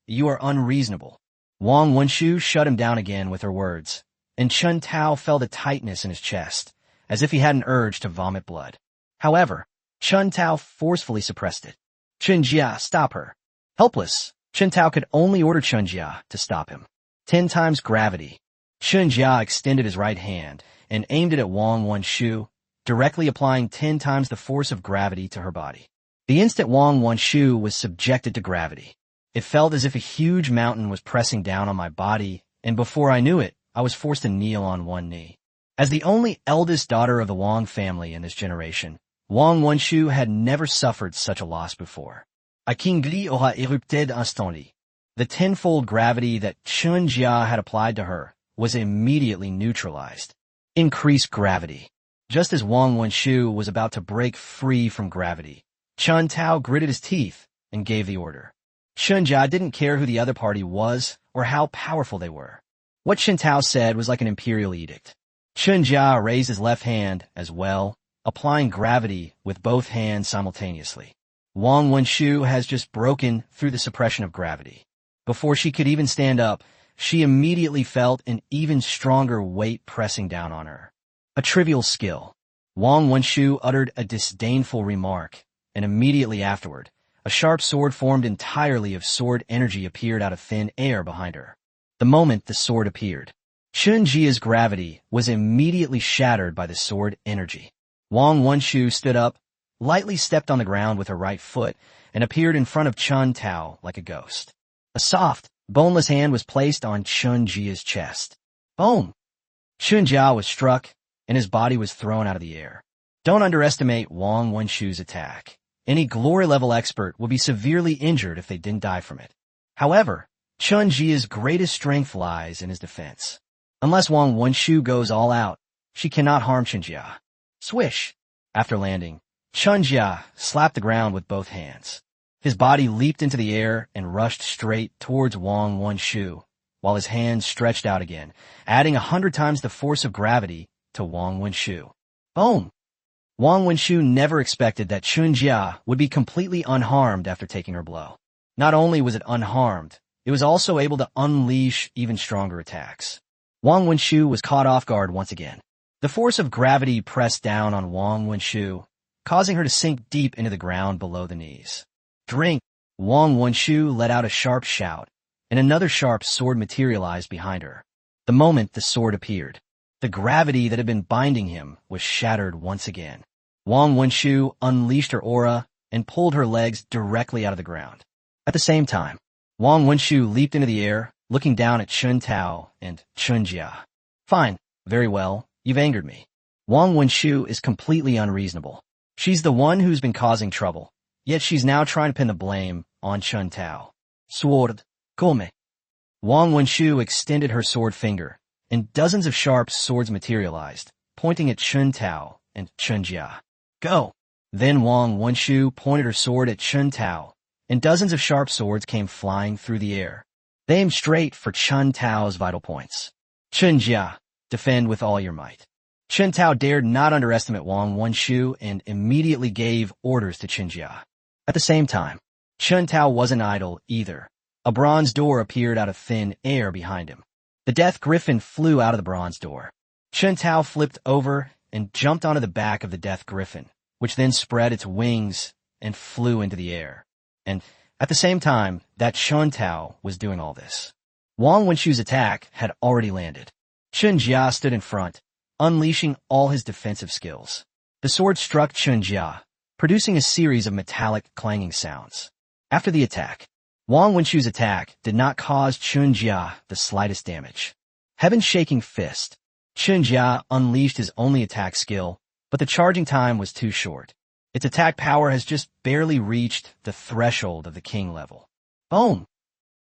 You are unreasonable. Wang Wenshu shut him down again with her words, and Chun Tao felt a tightness in his chest, as if he had an urge to vomit blood. However, Chun Tao forcefully suppressed it. Chun Jia, stop her. Helpless, Chun Tao could only order Chun Jia to stop him. 10 times gravity. Chun Jia extended his right hand and aimed it at Wang Wenshu, directly applying 10 times the force of gravity to her body. The instant Wang Wenshu was subjected to gravity, it felt as if a huge mountain was pressing down on my body, and before I knew it, I was forced to kneel on one knee. As the only eldest daughter of the Wang family in this generation, Wang Wenshu had never suffered such a loss before. A kingli aura érupté instantly. The tenfold gravity that Chun Jia had applied to her was immediately neutralized. Increased gravity. Just as Wang Wenshu was about to break free from gravity, Chun Tao gritted his teeth and gave the order. Chun Jia didn't care who the other party was or how powerful they were. What Chun Tao said was like an imperial edict. Chun Jia raised his left hand as well, applying gravity with both hands simultaneously. Wang Wenshu has just broken through the suppression of gravity. Before she could even stand up, she immediately felt an even stronger weight pressing down on her. A trivial skill. Wang Wenshu uttered a disdainful remark, and immediately afterward, a sharp sword formed entirely of sword energy appeared out of thin air behind her. The moment the sword appeared, Chen Jia's gravity was immediately shattered by the sword energy. Wang Wenshu stood up, lightly stepped on the ground with her right foot, and appeared in front of Chen Tao like a ghost. A soft, boneless hand was placed on Chen Jia's chest. Boom! Chen Jia was struck, and his body was thrown out of the air. Don't underestimate Wang Wenshu's attack. Any glory-level expert would be severely injured if they didn't die from it. However, Chen Jia's greatest strength lies in his defense. Unless Wang Wenshu goes all out, she cannot harm Chen Jia. Swish! After landing, Chen Jia slapped the ground with both hands. His body leaped into the air and rushed straight towards Wang Wenshu, while his hands stretched out again, adding 100 times the force of gravity to Wang Wenshu. Boom! Wang Wenshu never expected that Chen Jia would be completely unharmed after taking her blow. Not only was it unharmed, it was also able to unleash even stronger attacks. Wang Wenshu was caught off guard once again. The force of gravity pressed down on Wang Wenshu, causing her to sink deep into the ground below the knees. Drink! Wang Wenshu let out a sharp shout, and another sharp sword materialized behind her. The moment the sword appeared, the gravity that had been binding him was shattered once again. Wang Wenshu unleashed her aura and pulled her legs directly out of the ground. At the same time, Wang Wenshu leaped into the air, looking down at Chen Tao and Chen Jia. Fine, very well, you've angered me. Wang Wenshu is completely unreasonable. She's the one who's been causing trouble, yet she's now trying to pin the blame on Chen Tao. Sword, come. Wang Wenshu extended her sword finger, and dozens of sharp swords materialized, pointing at Chen Tao and Chen Jia. Go! Then Wang Wenshu pointed her sword at Chen Tao, and dozens of sharp swords came flying through the air. They aimed straight for Chen Tao's vital points. Chen Jia, defend with all your might. Chen Tao dared not underestimate Wang Wenshu and immediately gave orders to Chen Jia. At the same time, Chen Tao wasn't idle either. A bronze door appeared out of thin air behind him. The Death Griffin flew out of the bronze door. Chen Tao flipped over and jumped onto the back of the Death Griffin, which then spread its wings and flew into the air. And at the same time that Chen Tao was doing all this, Wang Wenshu's attack had already landed. Chen Jia stood in front, unleashing all his defensive skills. The sword struck Chen Jia, producing a series of metallic clanging sounds. After the attack, Wang Wenshu's attack did not cause Chen Jia the slightest damage. Heaven-shaking fist. Chen Jia unleashed his only attack skill, but the charging time was too short. Its attack power has just barely reached the threshold of the king level. Boom!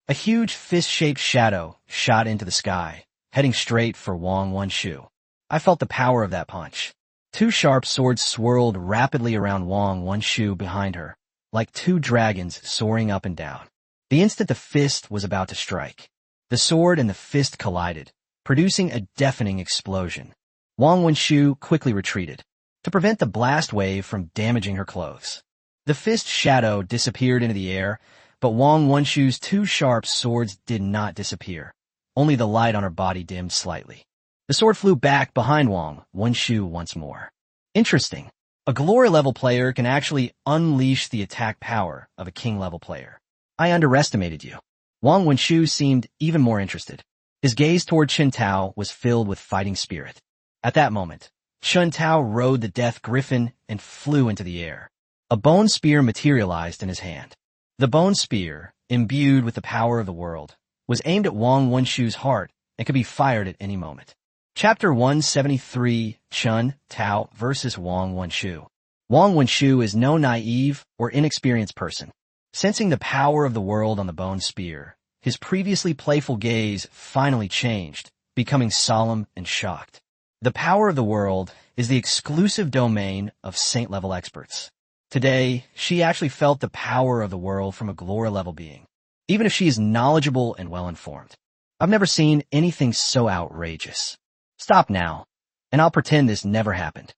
A huge fist-shaped shadow shot into the sky, heading straight for Wang Wenshu. I felt the power of that punch. Two sharp swords swirled rapidly around Wang Wenshu behind her, like two dragons soaring up and down. The instant the fist was about to strike, the sword and the fist collided, producing a deafening explosion. Wang Wenshu quickly retreated to prevent the blast wave from damaging her clothes. The fist shadow disappeared into the air, but Wang Wenshu's two sharp swords did not disappear. Only the light on her body dimmed slightly. The sword flew back behind Wang Wenshu once more. Interesting. A glory-level player can actually unleash the attack power of a king-level player. I underestimated you. Wang Wenshu seemed even more interested. His gaze toward Chen Tao was filled with fighting spirit. At that moment, Chen Tao rode the Death Griffin and flew into the air. A bone spear materialized in his hand. The bone spear, imbued with the power of the world, was aimed at Wang Wenshu's heart and could be fired at any moment. Chapter 173, Chen Tao versus Wang Wenshu. Wang Wenshu is no naive or inexperienced person. Sensing the power of the world on the bone spear, his previously playful gaze finally changed, becoming solemn and shocked. The power of the world is the exclusive domain of saint-level experts. Today, she actually felt the power of the world from a glory-level being, even if she is knowledgeable and well-informed. I've never seen anything so outrageous. Stop now, and I'll pretend this never happened.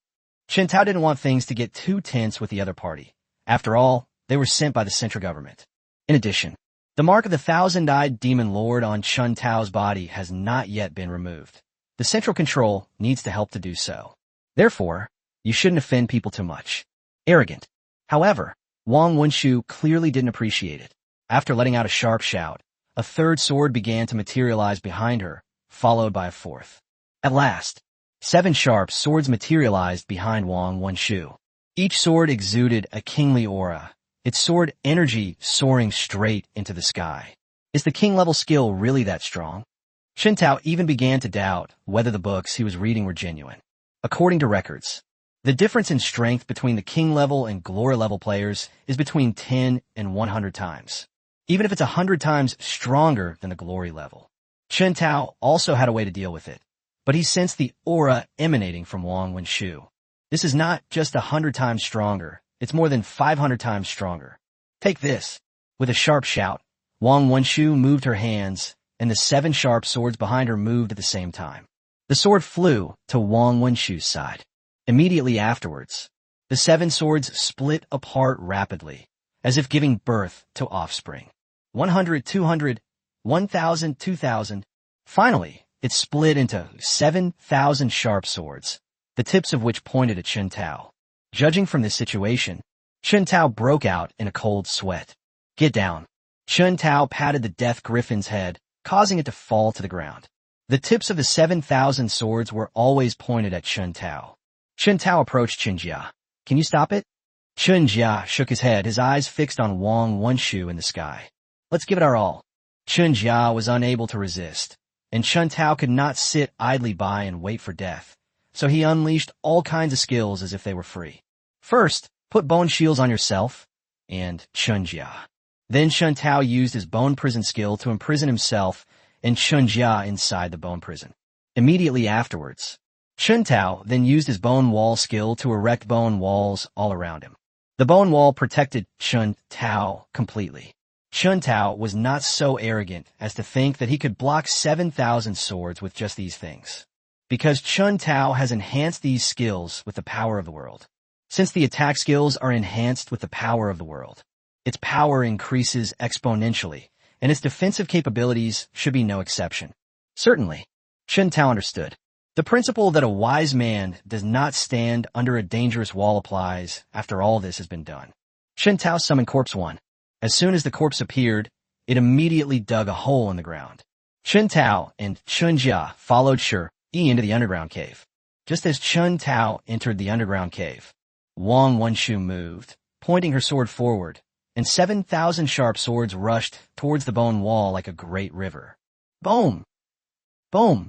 Chen Tao didn't want things to get too tense with the other party. After all, They were sent by the central government. In addition, the mark of the thousand-eyed demon lord on Chun Tao's body has not yet been removed. The central control needs to help to do so. Therefore, you shouldn't offend people too much. Arrogant. However, Wang Wenshu clearly didn't appreciate it. After letting out a sharp shout, a third sword began to materialize behind her, followed by a fourth. At last, 7 sharp swords materialized behind Wang Wenshu. Each sword exuded a kingly aura, its sword energy soaring straight into the sky. Is the king-level skill really that strong? Chen Tao even began to doubt whether the books he was reading were genuine. According to records, the difference in strength between the king-level and glory-level players is between 10 and 100 times, even if it's 100 times stronger than the glory level. Chen Tao also had a way to deal with it, but he sensed the aura emanating from Wang Wenshu. This is not just 100 times stronger, it's more than 500 times stronger. Take this. With a sharp shout, Wang Wenshu moved her hands, and the 7 sharp swords behind her moved at the same time. The sword flew to Wang Wenshu's side. Immediately afterwards, the 7 swords split apart rapidly, as if giving birth to offspring. 100, 200, 1,000, 2,000. Finally, it split into 7,000 sharp swords, the tips of which pointed at Chen Tao. Judging from this situation, Chen Tao broke out in a cold sweat. Get down. Chen Tao patted the death griffin's head, causing it to fall to the ground. The tips of the 7,000 swords were always pointed at Chen Tao. Chen Tao approached Chen Jia. Can you stop it? Chen Jia shook his head, his eyes fixed on Wang Wenshu in the sky. Let's give it our all. Chen Jia was unable to resist, and Chen Tao could not sit idly by and wait for death, so he unleashed all kinds of skills as if they were free. First, put bone shields on yourself, and Chen Jia. Then Chen Tao used his bone prison skill to imprison himself and Chen Jia inside the bone prison. Immediately afterwards, Chen Tao then used his bone wall skill to erect bone walls all around him. The bone wall protected Chen Tao completely. Chen Tao was not so arrogant as to think that he could block 7,000 swords with just these things, because Chen Tao has enhanced these skills with the power of the world. Since the attack skills are enhanced with the power of the world, its power increases exponentially, and its defensive capabilities should be no exception. Certainly, Chen Tao understood. The principle that a wise man does not stand under a dangerous wall applies after all this has been done. Chen Tao summoned Corpse 1. As soon as the corpse appeared, it immediately dug a hole in the ground. Chen Tao and Chen Jia followed Shi Yi into the underground cave. Just as Chen Tao entered the underground cave, Wang Wenshu moved, pointing her sword forward, and 7,000 sharp swords rushed towards the bone wall like a great river. Boom! Boom!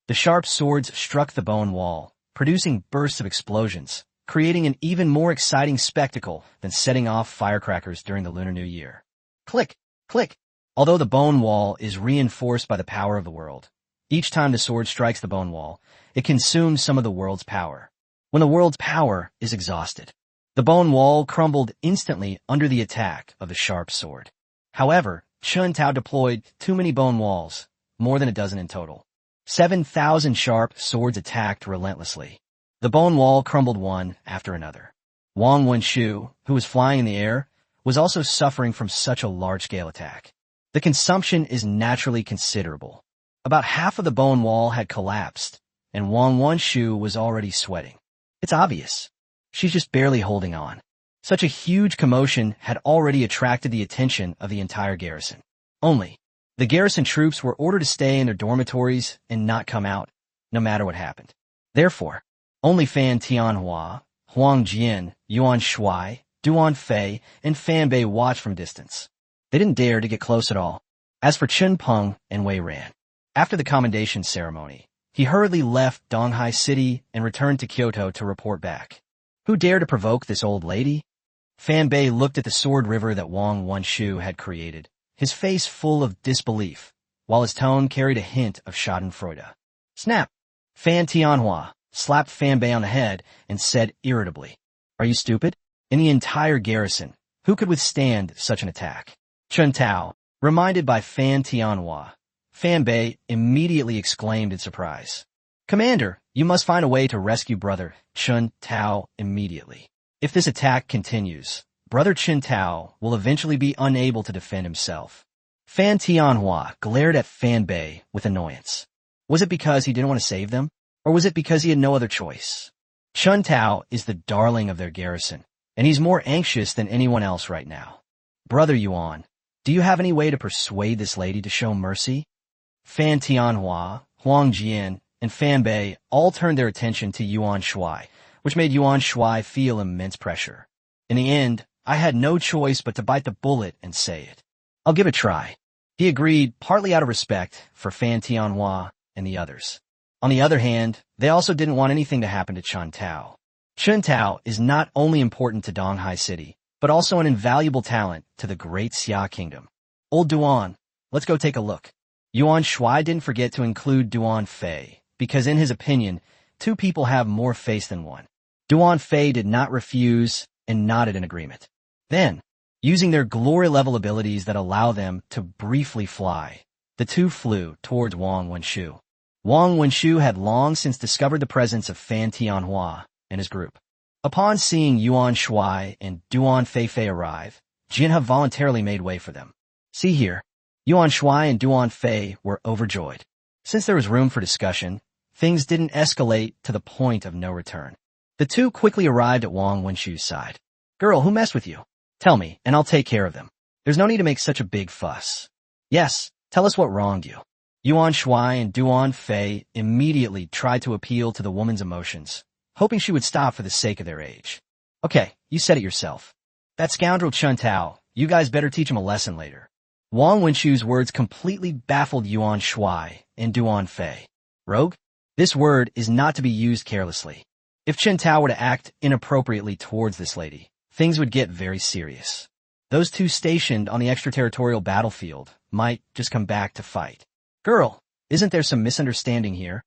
The sharp swords struck the bone wall, producing bursts of explosions, creating an even more exciting spectacle than setting off firecrackers during the Lunar New Year. Click! Click! Although the bone wall is reinforced by the power of the world, each time the sword strikes the bone wall, it consumes some of the world's power. When the world's power is exhausted, the bone wall crumbled instantly under the attack of the sharp sword. However, Chen Tao deployed too many bone walls, more than a dozen in total. 7,000 sharp swords attacked relentlessly. The bone wall crumbled one after another. Wang Wenshu, who was flying in the air, was also suffering from such a large-scale attack. The consumption is naturally considerable. About half of the bone wall had collapsed, and Wang Wenshu was already sweating. It's obvious. She's just barely holding on. Such a huge commotion had already attracted the attention of the entire garrison. Only, the garrison troops were ordered to stay in their dormitories and not come out, no matter what happened. Therefore, only Fan Tianhua, Huang Jian, Yuan Shuai, Duan Fei, and Fan Bei watched from distance. They didn't dare to get close at all. As for Chen Peng and Wei Ran, after the commendation ceremony, he hurriedly left Donghai City and returned to Kyoto to report back. Who dared to provoke this old lady? Fan Bei looked at the sword river that Wang Wenshu had created, his face full of disbelief, while his tone carried a hint of schadenfreude. Snap! Fan Tianhua slapped Fan Bei on the head and said irritably, "Are you stupid? In the entire garrison, who could withstand such an attack?" Chen Tao, reminded by Fan Tianhua, Fan Bei immediately exclaimed in surprise, "Commander, you must find a way to rescue brother Chen Tao immediately. If this attack continues, Brother Chen Tao will eventually be unable to defend himself. Fan Tianhua glared at Fan Bei with annoyance. Was it because he didn't want to save them? Or was it because he had no other choice? Chen Tao is the darling of their garrison, and he's more anxious than anyone else right now. Brother Yuan, do you have any way to persuade this lady to show mercy? Fan Tianhua, Huang Jian, and Fan Bei all turned their attention to Yuan Shuai, which made Yuan Shuai feel immense pressure. In the end, I had no choice but to bite the bullet and say it. I'll give it a try. He agreed, partly out of respect for Fan Tianhua and the others. On the other hand, they also didn't want anything to happen to Chen Tao. Chen Tao is not only important to Donghai City, but also an invaluable talent to the great Xia Kingdom. Old Duan, let's go take a look. Yuan Shuai didn't forget to include Duan Fei, because in his opinion, two people have more face than one. Duan Fei did not refuse and nodded in agreement. Then, using their glory-level abilities that allow them to briefly fly, the two flew towards Wang Wenshu. Wang Wenshu had long since discovered the presence of Fan Tianhua and his group. Upon seeing Yuan Shuai and Duan Fei arrive, Jinhe voluntarily made way for them. See here, Yuan Shuai and Duan Fei were overjoyed. Since there was room for discussion, things didn't escalate to the point of no return. The two quickly arrived at Wang Wenshu's side. Girl, who messed with you? Tell me, and I'll take care of them. There's no need to make such a big fuss. Yes, tell us what wronged you. Yuan Shuai and Duan Fei immediately tried to appeal to the woman's emotions, hoping she would stop for the sake of their age. Okay, you said it yourself. That scoundrel Chen Tao, you guys better teach him a lesson later. Wang Wenshu's words completely baffled Yuan Shuai and Duan Fei. Rogue? This word is not to be used carelessly. If Chen Tao were to act inappropriately towards this lady, things would get very serious. Those two stationed on the extraterritorial battlefield might just come back to fight. Girl, isn't there some misunderstanding here?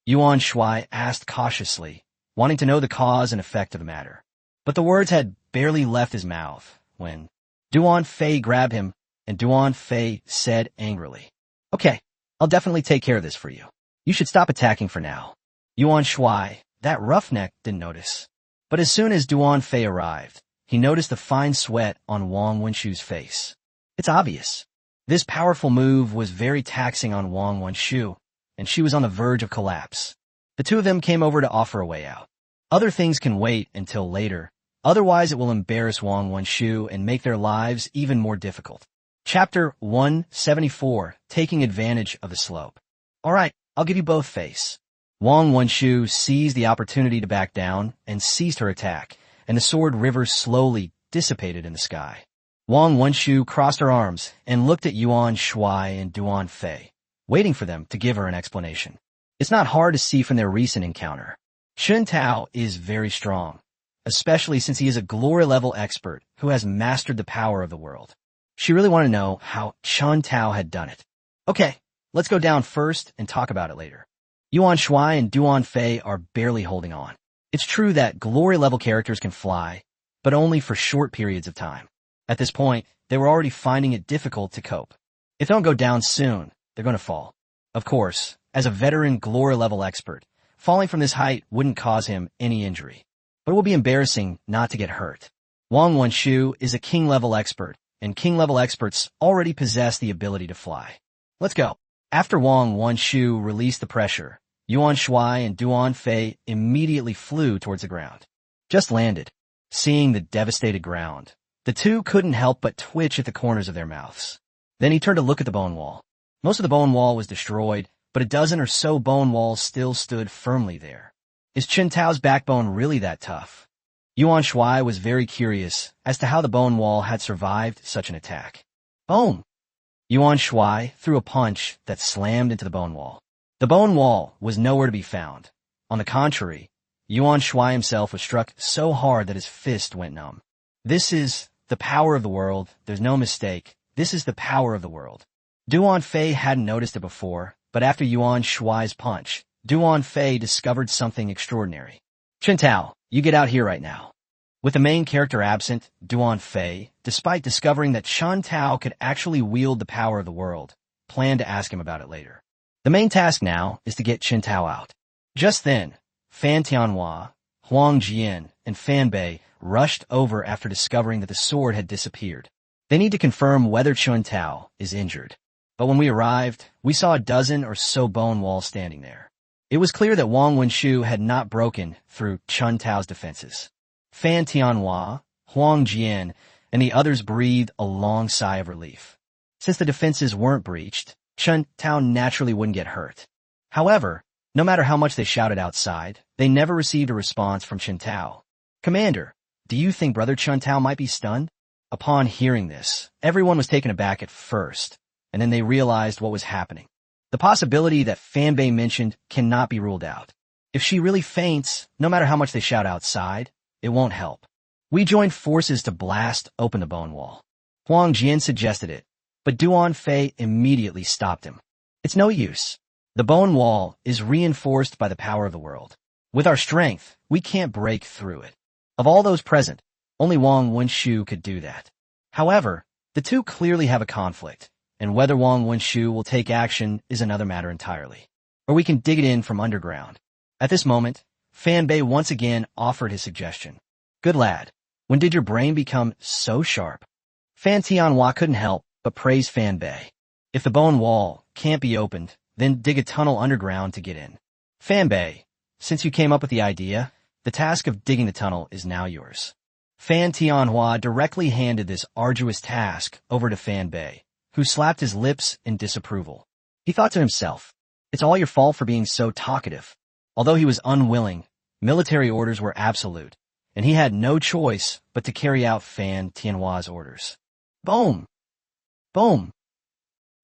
Yuan Shuai asked cautiously, wanting to know the cause and effect of the matter. But the words had barely left his mouth when Duan Fei grabbed him, and Duan Fei said angrily, Okay, I'll definitely take care of this for you. You should stop attacking for now. Yuan Shuai, that roughneck, didn't notice. But as soon as Duan Fei arrived, he noticed the fine sweat on Wang Wenshu's face. It's obvious. This powerful move was very taxing on Wang Wenshu, and she was on the verge of collapse. The two of them came over to offer a way out. Other things can wait until later, otherwise it will embarrass Wang Wenshu and make their lives even more difficult. Chapter 174, Taking Advantage of the Slope. Alright, I'll give you both face. Wang Wenshu seized the opportunity to back down and ceased her attack, and the sword river slowly dissipated in the sky. Wang Wenshu crossed her arms and looked at Yuan Shuai and Duan Fei, waiting for them to give her an explanation. It's not hard to see from their recent encounter. Chen Tao is very strong, especially since he is a glory-level expert who has mastered the power of the world. She really wanted to know how Chen Tao had done it. Okay, let's go down first and talk about it later. Yuan Shuai and Duan Fei are barely holding on. It's true that glory-level characters can fly, but only for short periods of time. At this point, they were already finding it difficult to cope. If they don't go down soon, they're going to fall. Of course, as a veteran glory-level expert, falling from this height wouldn't cause him any injury. But it will be embarrassing not to get hurt. Wang Wenshu is a king-level expert, and king-level experts already possess the ability to fly. Let's go. After Wang Wenshu released the pressure, Yuan Shuai and Duan Fei immediately flew towards the ground. Just landed. Seeing the devastated ground, the two couldn't help but twitch at the corners of their mouths. Then he turned to look at the bone wall. Most of the bone wall was destroyed, but a dozen or so bone walls still stood firmly there. Is Chen Tao's backbone really that tough? Yuan Shuai was very curious as to how the bone wall had survived such an attack. Boom! Yuan Shuai threw a punch that slammed into the bone wall. The bone wall was nowhere to be found. On the contrary, Yuan Shuai himself was struck so hard that his fist went numb. This is the power of the world. There's no mistake. This is the power of the world. Duan Fei hadn't noticed it before, but after Yuan Shuai's punch, Duan Fei discovered something extraordinary. Chen Tao, you get out here right now. With the main character absent, Duan Fei, despite discovering that Chen Tao could actually wield the power of the world, planned to ask him about it later. The main task now is to get Chen Tao out. Just then, Fan Tianhua, Huang Jian, and Fan Bei rushed over after discovering that the sword had disappeared. They need to confirm whether Chun Tao is injured. But when we arrived, we saw a dozen or so bone walls standing there. It was clear that Wang Wenshu had not broken through Chun Tao's defenses. Fan Tianhua, Huang Jian, and the others breathed a long sigh of relief. Since the defenses weren't breached, Chun Tao naturally wouldn't get hurt. However, no matter how much they shouted outside, they never received a response from Chun Tao. "Commander, do you think Brother Chun Tao might be stunned?" Upon hearing this, everyone was taken aback at first, and then they realized what was happening. The possibility that Fan Bei mentioned cannot be ruled out. If she really faints, no matter how much they shout outside, it won't help. We joined forces to blast open the bone wall. Huang Jian suggested it, but Duan Fei immediately stopped him. "It's no use. The bone wall is reinforced by the power of the world. With our strength, we can't break through it." Of all those present, only Wang Wenshu could do that. However, the two clearly have a conflict, and whether Wang Wenshu will take action is another matter entirely. Or we can dig it in from underground. At this moment, Fan Bei once again offered his suggestion. "Good lad, when did your brain become so sharp?" Fan Tianhua couldn't help but praise Fan Bei. "If the bone wall can't be opened, then dig a tunnel underground to get in. Fan Bei, since you came up with the idea, the task of digging the tunnel is now yours." Fan Tianhua directly handed this arduous task over to Fan Bei, who slapped his lips in disapproval. He thought to himself, "It's all your fault for being so talkative." Although he was unwilling, military orders were absolute, and he had no choice but to carry out Fan Tianhua's orders. Boom! Boom!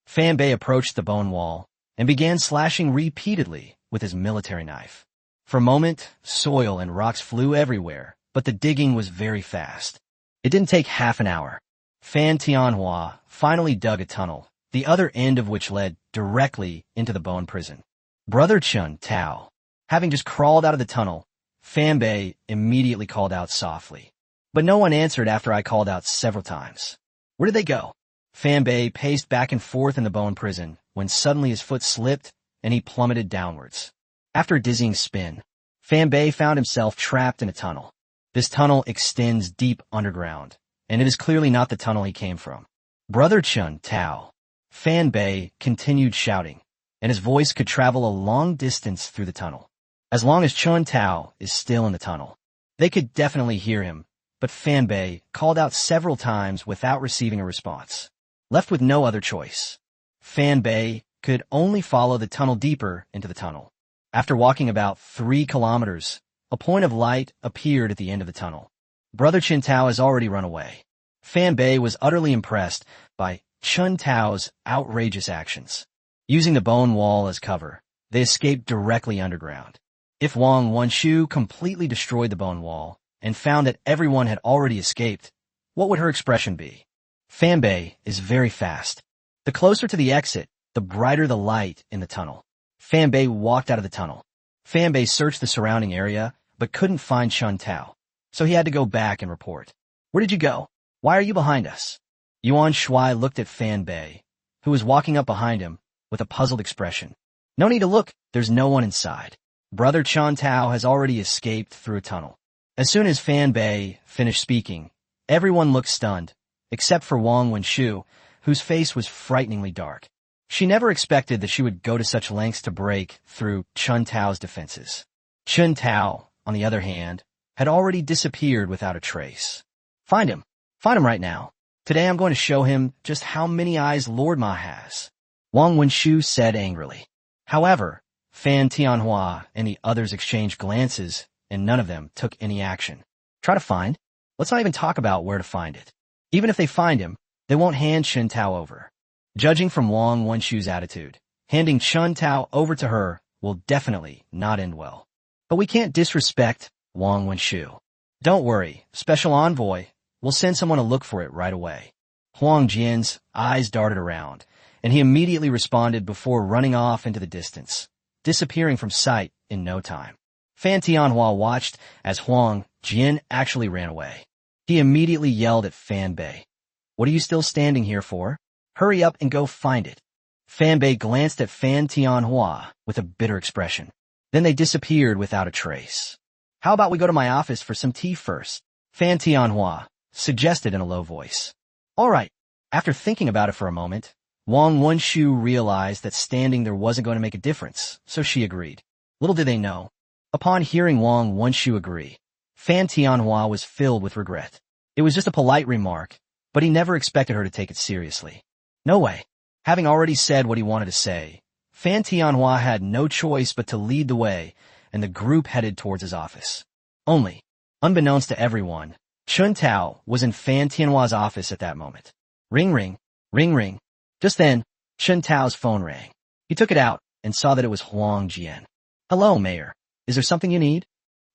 Fan Bei approached the bone wall and began slashing repeatedly with his military knife. For a moment, soil and rocks flew everywhere, but the digging was very fast. It didn't take half an hour. Fan Tianhua finally dug a tunnel, the other end of which led directly into the bone prison. Brother Chun Tao, having just crawled out of the tunnel, Fan Bei immediately called out softly. But no one answered after I called out several times. Where did they go? Fan Bei paced back and forth in the bone prison when suddenly his foot slipped and he plummeted downwards. After a dizzying spin, Fan Bei found himself trapped in a tunnel. This tunnel extends deep underground, and it is clearly not the tunnel he came from. Brother Chun Tao. Fan Bei continued shouting, and his voice could travel a long distance through the tunnel. As long as Chun Tao is still in the tunnel, they could definitely hear him, but Fan Bei called out several times without receiving a response. Left with no other choice, Fan Bei could only follow the tunnel deeper into the tunnel. After walking about 3 kilometers, a point of light appeared at the end of the tunnel. Brother Chun Tao has already run away. Fan Bei was utterly impressed by Chun Tao's outrageous actions. Using the bone wall as cover, they escaped directly underground. If Wang Wenshu completely destroyed the bone wall and found that everyone had already escaped, what would her expression be? Fan Bei is very fast. The closer to the exit, the brighter the light in the tunnel. Fan Bei walked out of the tunnel. Fan Bei searched the surrounding area, but couldn't find Chun Tao, so he had to go back and report. "Where did you go? Why are you behind us?" Yuan Shuai looked at Fan Bei, who was walking up behind him, with a puzzled expression. "No need to look, there's no one inside. Brother Chun Tao has already escaped through a tunnel." As soon as Fan Bei finished speaking, everyone looked stunned, except for Wang Wenshu, whose face was frighteningly dark. She never expected that she would go to such lengths to break through Chun Tao's defenses. Chun Tao, on the other hand, had already disappeared without a trace. Find him right now. Today I'm going to show him just how many eyes Lord Ma has," Wang Wenshu said angrily. However, Fan Tianhua and the others exchanged glances, and none of them took any action. Try to find? Let's not even talk about where to find it. Even if they find him, they won't hand Chun Tao over. Judging from Wang Wenshu's attitude, handing Chun Tao over to her will definitely not end well. But we can't disrespect Wang Wenshu. Don't worry, Special Envoy. We'll send someone to look for it right away. Huang Jian's eyes darted around, and he immediately responded before running off into the distance, disappearing from sight in no time. Fan Tianhua watched as Huang Jian actually ran away. He immediately yelled at Fan Bei. "What are you still standing here for? Hurry up and go find it." Fan Bei glanced at Fan Tianhua with a bitter expression. Then they disappeared without a trace. "How about we go to my office for some tea first?" Fan Tianhua suggested in a low voice. All right. After thinking about it for a moment, Wang Wenshu realized that standing there wasn't going to make a difference, so she agreed. Little did they know. Upon hearing Wang Wenshu agree, Fan Tianhua was filled with regret. It was just a polite remark, but he never expected her to take it seriously. No way. Having already said what he wanted to say, Fan Tianhua had no choice but to lead the way, and the group headed towards his office. Only, unbeknownst to everyone, Chun Tao was in Fan Tianhua's office at that moment. Ring ring, ring ring. Just then, Chun Tao's phone rang. He took it out and saw that it was Huang Jian. Hello, Mayor. Is there something you need?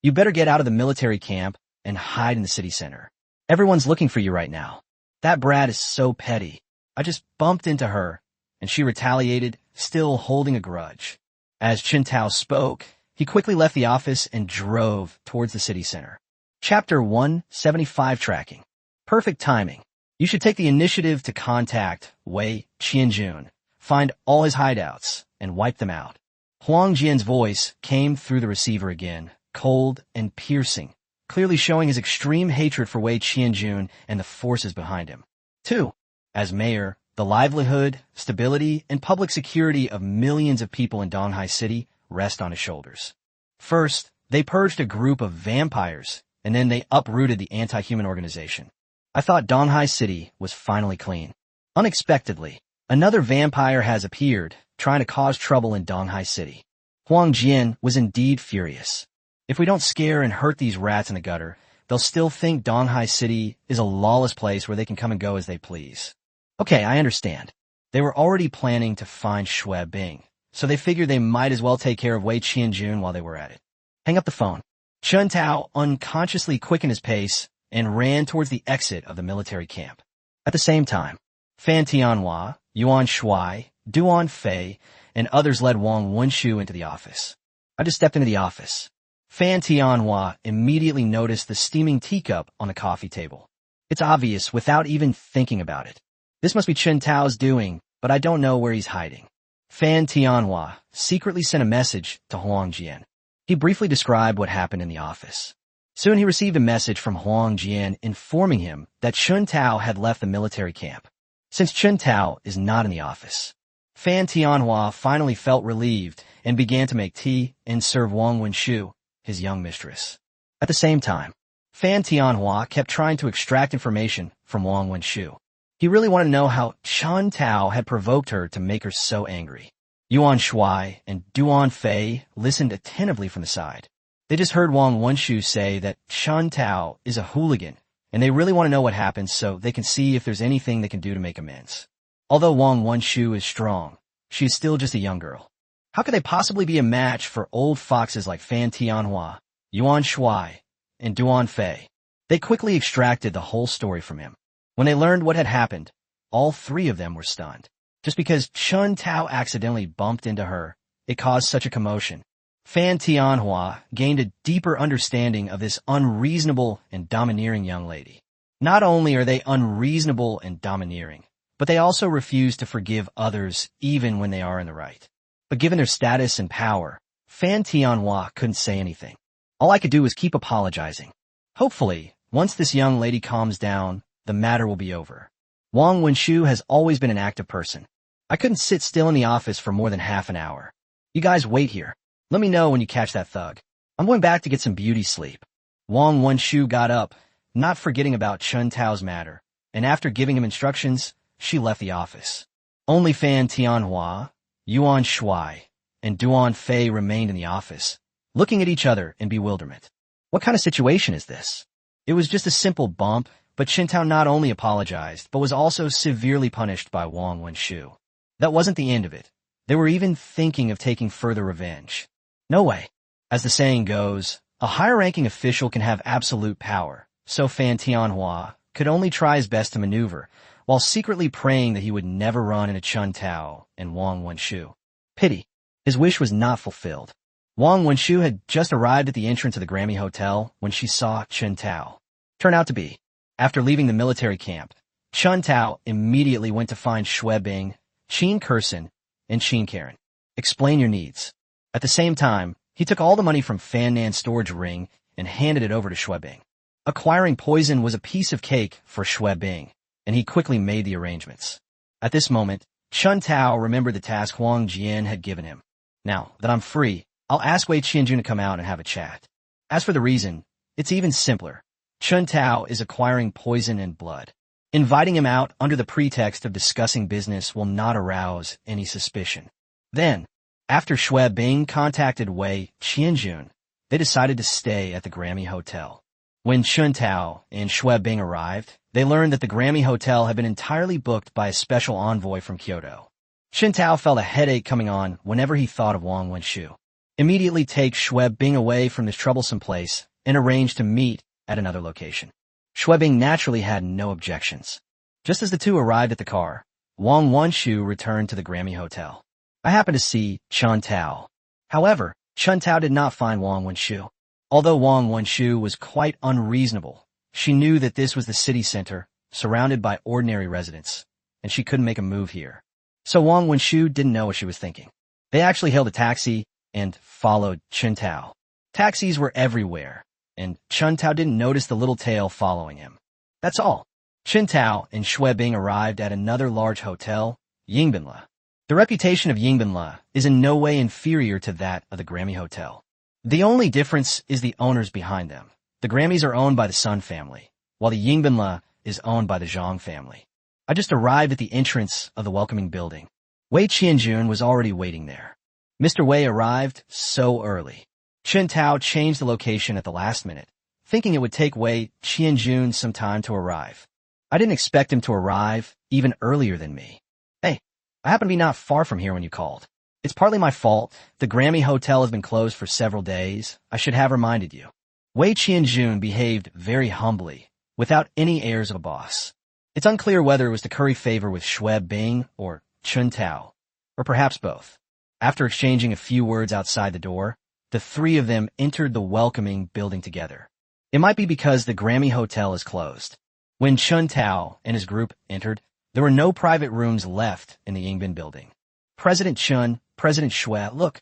You better get out of the military camp and hide in the city center. Everyone's looking for you right now. That brat is so petty. I just bumped into her, and she retaliated, still holding a grudge. As Chun Tao spoke, he quickly left the office and drove towards the city center. Chapter 175 Tracking. Perfect timing. You should take the initiative to contact Wei Qianjun, find all his hideouts, and wipe them out. Huang Jian's voice came through the receiver again, cold and piercing, clearly showing his extreme hatred for Wei Qianjun and the forces behind him. 2. As mayor, the livelihood, stability, and public security of millions of people in Donghai City rest on his shoulders. First, they purged a group of vampires, and then they uprooted the anti-human organization. I thought Donghai City was finally clean. Unexpectedly, another vampire has appeared, trying to cause trouble in Donghai City. Huang Jian was indeed furious. If we don't scare and hurt these rats in the gutter, they'll still think Donghai City is a lawless place where they can come and go as they please. Okay, I understand. They were already planning to find Xue Bing, so they figured they might as well take care of Wei Qianjun while they were at it. Hang up the phone. Chun Tao unconsciously quickened his pace and ran towards the exit of the military camp. At the same time, Fan Tianhua, Yuan Shuai, Duan Fei, and others led Wang Wenshu into the office. I just stepped into the office. Fan Tianhua immediately noticed the steaming teacup on the coffee table. It's obvious without even thinking about it. This must be Chun Tao's doing, but I don't know where he's hiding. Fan Tianhua secretly sent a message to Huang Jian. He briefly described what happened in the office. Soon he received a message from Huang Jian informing him that Chun Tao had left the military camp. Since Chun Tao is not in the office, Fan Tianhua finally felt relieved and began to make tea and serve Wang Wenshu, his young mistress. At the same time, Fan Tianhua kept trying to extract information from Wang Wenshu. He really wanted to know how Chun Tao had provoked her to make her so angry. Yuan Shuai and Duan Fei listened attentively from the side. They just heard Wang Wenshu say that Chun Tao is a hooligan, and they really want to know what happened so they can see if there's anything they can do to make amends. Although Wang Wenshu is strong, she is still just a young girl. How could they possibly be a match for old foxes like Fan Tianhua, Yuan Shuai, and Duan Fei? They quickly extracted the whole story from him. When they learned what had happened, all three of them were stunned. Just because Chun Tao accidentally bumped into her, it caused such a commotion. Fan Tianhua gained a deeper understanding of this unreasonable and domineering young lady. Not only are they unreasonable and domineering, but they also refuse to forgive others even when they are in the right. But given their status and power, Fan Tianhua couldn't say anything. All I could do was keep apologizing. Hopefully, once this young lady calms down, the matter will be over. Wang Wenshu has always been an active person. I couldn't sit still in the office for more than half an hour. You guys wait here. Let me know when you catch that thug. I'm going back to get some beauty sleep. Wang Wenshu got up, not forgetting about Chun Tao's matter, and after giving him instructions, she left the office. Only Fan Tianhua, Yuan Shuai, and Duan Fei remained in the office, looking at each other in bewilderment. What kind of situation is this? It was just a simple bump, but Chun Tao not only apologized, but was also severely punished by Wang Wenshu. That wasn't the end of it. They were even thinking of taking further revenge. No way. As the saying goes, a higher-ranking official can have absolute power, so Fan Tianhua could only try his best to maneuver, while secretly praying that he would never run into Chun Tao and Wang Wenshu. Pity. His wish was not fulfilled. Wang Wenshu had just arrived at the entrance of the Grammy Hotel when she saw Chun Tao. Turned out to be, after leaving the military camp, Chun Tao immediately went to find Xue Bing, Qin Kurson, and Qin Karen. Explain your needs. At the same time, he took all the money from Fan Nan's storage ring and handed it over to Xue Bing. Acquiring poison was a piece of cake for Xue Bing, and he quickly made the arrangements. At this moment, Chun Tao remembered the task Huang Jian had given him. Now that I'm free, I'll ask Wei Qianjun to come out and have a chat. As for the reason, it's even simpler. Chun Tao is acquiring poison and blood. Inviting him out under the pretext of discussing business will not arouse any suspicion. Then, after Xue Bing contacted Wei Qianjun, they decided to stay at the Grammy Hotel. When Chun Tao and Xue Bing arrived, they learned that the Grammy Hotel had been entirely booked by a special envoy from Kyoto. Chun Tao felt a headache coming on whenever he thought of Wang Wenshu. Immediately take Xue Bing away from this troublesome place and arranged to meet at another location. Xue Bing naturally had no objections. Just as the two arrived at the car, Wang Wenshu returned to the Grammy Hotel. I happened to see Chun Tao. However, Chun Tao did not find Wang Wenshu. Although Wang Wenshu was quite unreasonable, she knew that this was the city center, surrounded by ordinary residents, and she couldn't make a move here. So Wang Wenshu didn't know what she was thinking. They actually hailed a taxi and followed Chun Tao. Taxis were everywhere, and Chun Tao didn't notice the little tail following him. That's all. Chun Tao and Xue Bing arrived at another large hotel, Yingbinla. The reputation of Yingbinla is in no way inferior to that of the Grammy Hotel. The only difference is the owners behind them. The Grammys are owned by the Sun family, while the Yingbinla is owned by the Zhang family. I just arrived at the entrance of the welcoming building. Wei Qianjun was already waiting there. Mr. Wei arrived so early. Chun Tao changed the location at the last minute, thinking it would take Wei Qianjun some time to arrive. I didn't expect him to arrive even earlier than me. Hey, I happen to be not far from here when you called. It's partly my fault. The Grammy Hotel has been closed for several days. I should have reminded you. Wei Qianjun behaved very humbly, without any airs of a boss. It's unclear whether it was to curry favor with Xue Bing or Chun Tao, or perhaps both. After exchanging a few words outside the door, the three of them entered the welcoming building together. It might be because the Grammy Hotel is closed. When Chun Tao and his group entered, there were no private rooms left in the Yingbin building. President Chun, President Xue, look,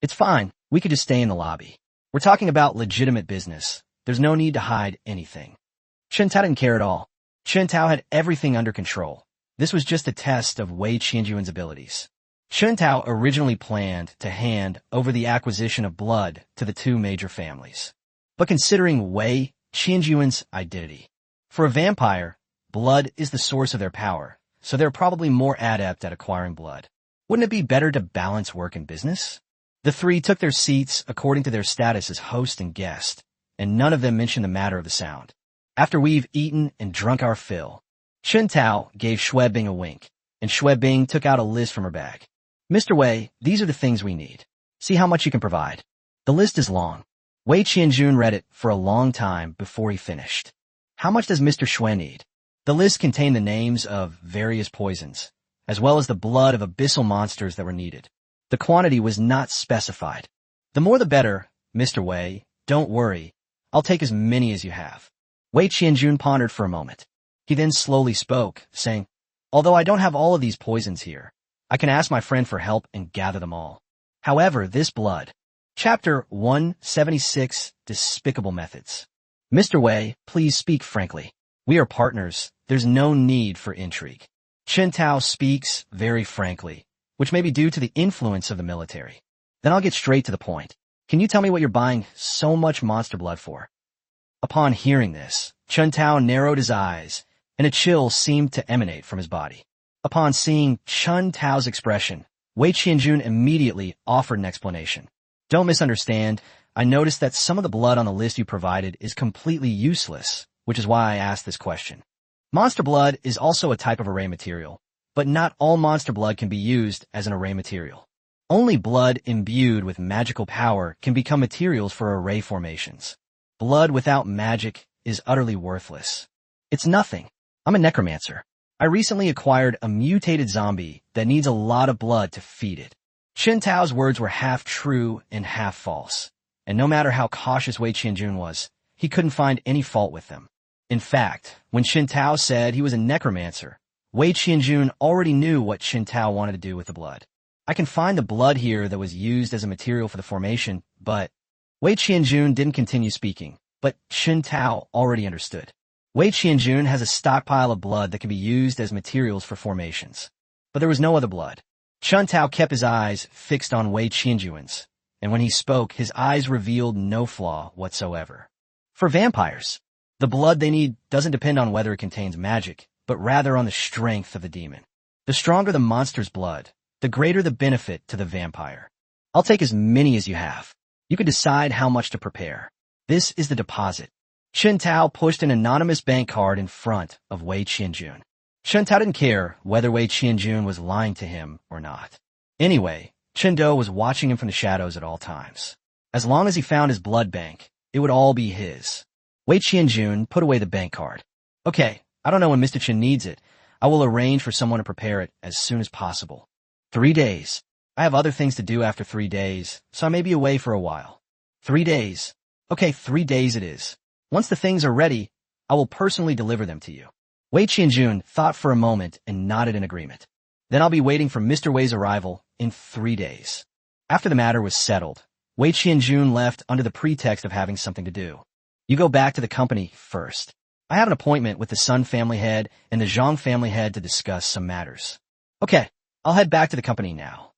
it's fine. We could just stay in the lobby. We're talking about legitimate business. There's no need to hide anything. Chun Tao didn't care at all. Chun Tao had everything under control. This was just a test of Wei Qianjun's abilities. Chun Tao originally planned to hand over the acquisition of blood to the two major families. But considering Wei Qianjun's identity, for a vampire, blood is the source of their power, so they're probably more adept at acquiring blood. Wouldn't it be better to balance work and business? The three took their seats according to their status as host and guest, and none of them mentioned the matter of the sound. After we've eaten and drunk our fill, Chun Tao gave Xue Bing a wink, and Xue Bing took out a list from her bag. Mr. Wei, these are the things we need. See how much you can provide. The list is long. Wei Qianjun read it for a long time before he finished. How much does Mr. Xue need? The list contained the names of various poisons, as well as the blood of abyssal monsters that were needed. The quantity was not specified. The more the better, Mr. Wei. Don't worry. I'll take as many as you have. Wei Qianjun pondered for a moment. He then slowly spoke, saying, although I don't have all of these poisons here, I can ask my friend for help and gather them all. However, this blood. Chapter 176, Despicable Methods. Mr. Wei, please speak frankly. We are partners. There's no need for intrigue. Chun Tao speaks very frankly, which may be due to the influence of the military. Then I'll get straight to the point. Can you tell me what you're buying so much monster blood for? Upon hearing this, Chun Tao narrowed his eyes, and a chill seemed to emanate from his body. Upon seeing Chun Tao's expression, Wei Qianjun immediately offered an explanation. Don't misunderstand. I noticed that some of the blood on the list you provided is completely useless, which is why I asked this question. Monster blood is also a type of array material, but not all monster blood can be used as an array material. Only blood imbued with magical power can become materials for array formations. Blood without magic is utterly worthless. It's nothing. I'm a necromancer. I recently acquired a mutated zombie that needs a lot of blood to feed it. Chun Tao's words were half true and half false, and no matter how cautious Wei Qianjun was, he couldn't find any fault with them. In fact, when Chun Tao said he was a necromancer, Wei Qianjun already knew what Chun Tao wanted to do with the blood. I can find the blood here that was used as a material for the formation, but Wei Qianjun didn't continue speaking, But Chen Tao already understood. Wei Qianjun has a stockpile of blood that can be used as materials for formations. But there was no other blood. Chen Tao kept his eyes fixed on Wei Qianjun's, and when he spoke, his eyes revealed no flaw whatsoever. For vampires, the blood they need doesn't depend on whether it contains magic, but rather on the strength of the demon. The stronger the monster's blood, the greater the benefit to the vampire. I'll take as many as you have. You can decide how much to prepare. This is the deposit. Chen Tao pushed an anonymous bank card in front of Wei Qianjun. Chen Tao didn't care whether Wei Qianjun was lying to him or not. Anyway, Chen Do was watching him from the shadows at all times. As long as he found his blood bank, it would all be his. Wei Qianjun put away the bank card. Okay, I don't know when Mr. Chen needs it. I will arrange for someone to prepare it as soon as possible. 3 days. I have other things to do after 3 days, so I may be away for a while. 3 days. Okay, 3 days it is. Once the things are ready, I will personally deliver them to you. Wei Qianjun thought for a moment and nodded in agreement. Then I'll be waiting for Mr. Wei's arrival in 3 days. After the matter was settled, Wei Qianjun left under the pretext of having something to do. You go back to the company first. I have an appointment with the Sun family head and the Zhang family head to discuss some matters. Okay, I'll head back to the company now.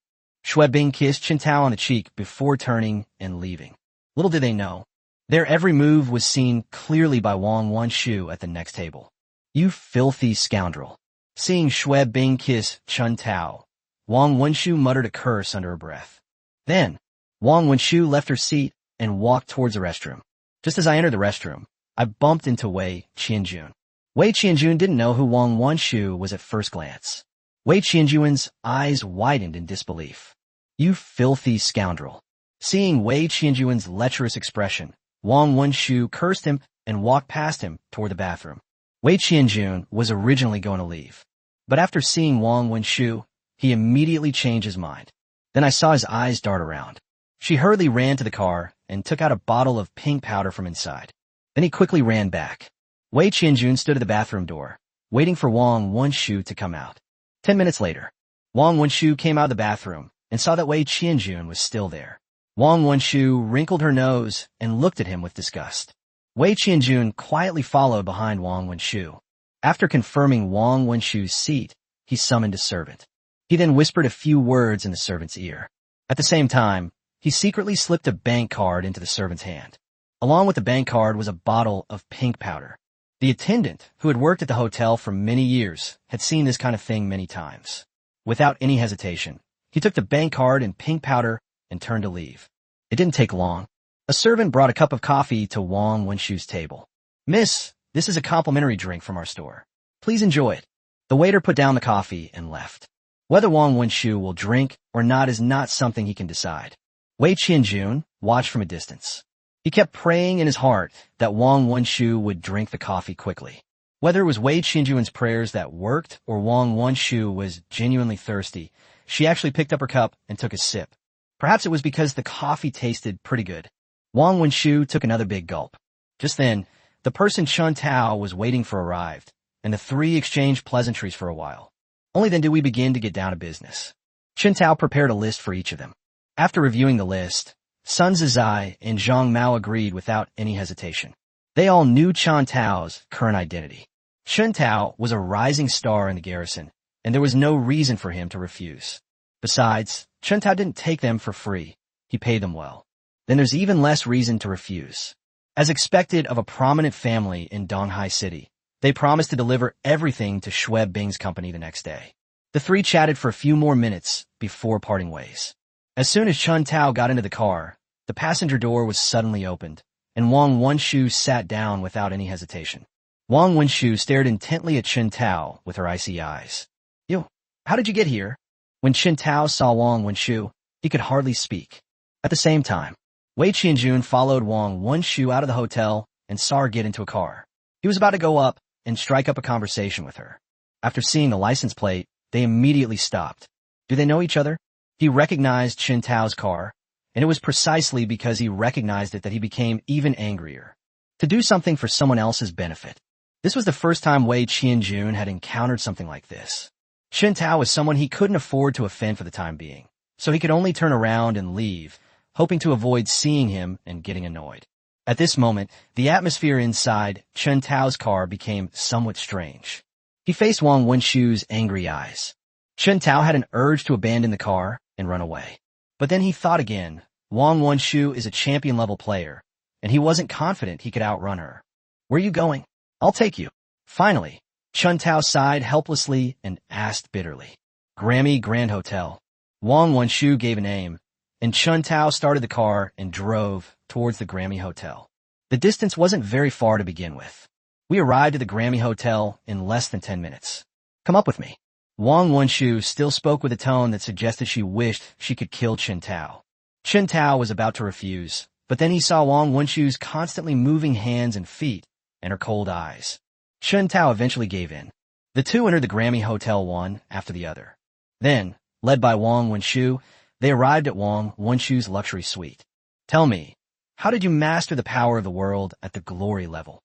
Xue Bing kissed Chen Tao on the cheek before turning and leaving. Little did they know, their every move was seen clearly by Wang Wenshu at the next table. You filthy scoundrel. Seeing Xue Bing kiss Chen Tao, Wang Wenshu muttered a curse under her breath. Then, Wang Wenshu left her seat and walked towards the restroom. Just as I entered the restroom, I bumped into Wei Qianjun. Wei Qianjun didn't know who Wang Wenshu was at first glance. Wei Qianjun's eyes widened in disbelief. You filthy scoundrel. Seeing Wei Qianjun's lecherous expression, Wang Wenshu cursed him and walked past him toward the bathroom. Wei Qianjun was originally going to leave, but after seeing Wang Wenshu, he immediately changed his mind. Then I saw his eyes dart around. She hurriedly ran to the car and took out a bottle of pink powder from inside. Then he quickly ran back. Wei Qianjun stood at the bathroom door, waiting for Wang Wenshu to come out. 10 minutes later, Wang Wenshu came out of the bathroom and saw that Wei Qianjun was still there. Wang Wenshu wrinkled her nose and looked at him with disgust. Wei Qianjun quietly followed behind Wang Wenshu. After confirming Wang Wenshu's seat, he summoned a servant. He then whispered a few words in the servant's ear. At the same time, he secretly slipped a bank card into the servant's hand. Along with the bank card was a bottle of pink powder. The attendant, who had worked at the hotel for many years, had seen this kind of thing many times. Without any hesitation, he took the bank card and pink powder and turned to leave. It didn't take long. A servant brought a cup of coffee to Wang Wenshu's table. Miss, this is a complimentary drink from our store. Please enjoy it. The waiter put down the coffee and left. Whether Wang Wenshu will drink or not is not something he can decide. Wei Qianjun watched from a distance. He kept praying in his heart that Wang Wenshu would drink the coffee quickly. Whether it was Wei Qianjun's prayers that worked or Wang Wenshu was genuinely thirsty, she actually picked up her cup and took a sip. Perhaps it was because the coffee tasted pretty good. Wang Wenshu took another big gulp. Just then, the person Chen Tao was waiting for arrived, and the three exchanged pleasantries for a while. Only then did we begin to get down to business. Chen Tao prepared a list for each of them. After reviewing the list, Sun Zizai and Zhang Mao agreed without any hesitation. They all knew Chen Tao's current identity. Chen Tao was a rising star in the garrison, and there was no reason for him to refuse. Besides, Chen Tao didn't take them for free. He paid them well. Then there's even less reason to refuse. As expected of a prominent family in Donghai City, they promised to deliver everything to Xue Bing's company the next day. The three chatted for a few more minutes before parting ways. As soon as Chen Tao got into the car, the passenger door was suddenly opened, and Wang Wenshu sat down without any hesitation. Wang Wenshu stared intently at Chen Tao with her icy eyes. Yo, how did you get here? When Chen Tao saw Wang Wenshu, he could hardly speak. At the same time, Wei Qianjun followed Wang Wenshu out of the hotel and saw her get into a car. He was about to go up and strike up a conversation with her. After seeing the license plate, they immediately stopped. Do they know each other? He recognized Chen Tao's car, and it was precisely because he recognized it that he became even angrier. To do something for someone else's benefit. This was the first time Wei Qianjun had encountered something like this. Chen Tao was someone he couldn't afford to offend for the time being, so he could only turn around and leave, hoping to avoid seeing him and getting annoyed. At this moment, the atmosphere inside Chen Tao's car became somewhat strange. He faced Wang Wenshu's angry eyes. Chen Tao had an urge to abandon the car and run away. But then he thought again. Wang Wenshu is a champion-level player, and he wasn't confident he could outrun her. "Where are you going? I'll take you." Finally, Chen Tao sighed helplessly and asked bitterly. "Grammy Grand Hotel." Wang Wenshu gave a name, and Chen Tao started the car and drove towards the Grammy Hotel. The distance wasn't very far to begin with. We arrived at the Grammy Hotel in less than 10 minutes. "Come up with me." Wang Wenshu still spoke with a tone that suggested she wished she could kill Chen Tao. Chen Tao was about to refuse, but then he saw Wang Wenshu's constantly moving hands and feet and her cold eyes. Chen Tao eventually gave in. The two entered the Grammy Hotel one after the other. Then, led by Wang Wenshu, they arrived at Wang Wenshu's luxury suite. "Tell me, how did you master the power of the world at the glory level?"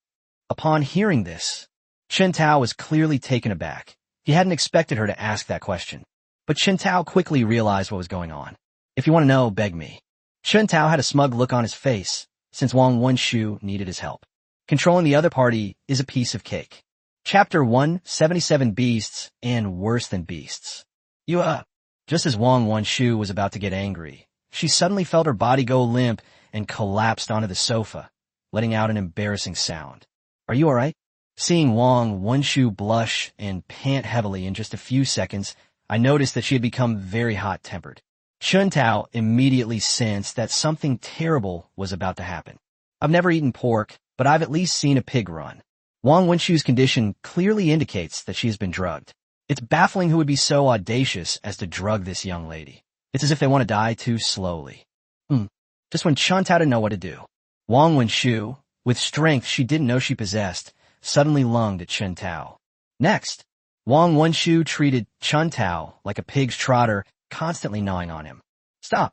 Upon hearing this, Chen Tao was clearly taken aback. He hadn't expected her to ask that question. But Chen Tao quickly realized what was going on. "If you want to know, beg me." Chen Tao had a smug look on his face, since Wang Wenshu needed his help. Controlling the other party is a piece of cake. Chapter 177 Beasts and Worse Than Beasts. Just as Wang Wenshu was about to get angry, she suddenly felt her body go limp and collapsed onto the sofa, letting out an embarrassing sound. "Are you alright?" Seeing Wang Wenshu blush and pant heavily in just a few seconds, I noticed that she had become very hot-tempered. Chen Tao immediately sensed that something terrible was about to happen. I've never eaten pork, but I've at least seen a pig run. Wang Wenshu's condition clearly indicates that she has been drugged. It's baffling who would be so audacious as to drug this young lady. It's as if they want to die too slowly. Just when Chen Tao didn't know what to do, Wang Wenshu, with strength she didn't know she possessed, suddenly lunged at Chen Tao. Next, Wang Wenshu treated Chen Tao like a pig's trotter, constantly gnawing on him. Stop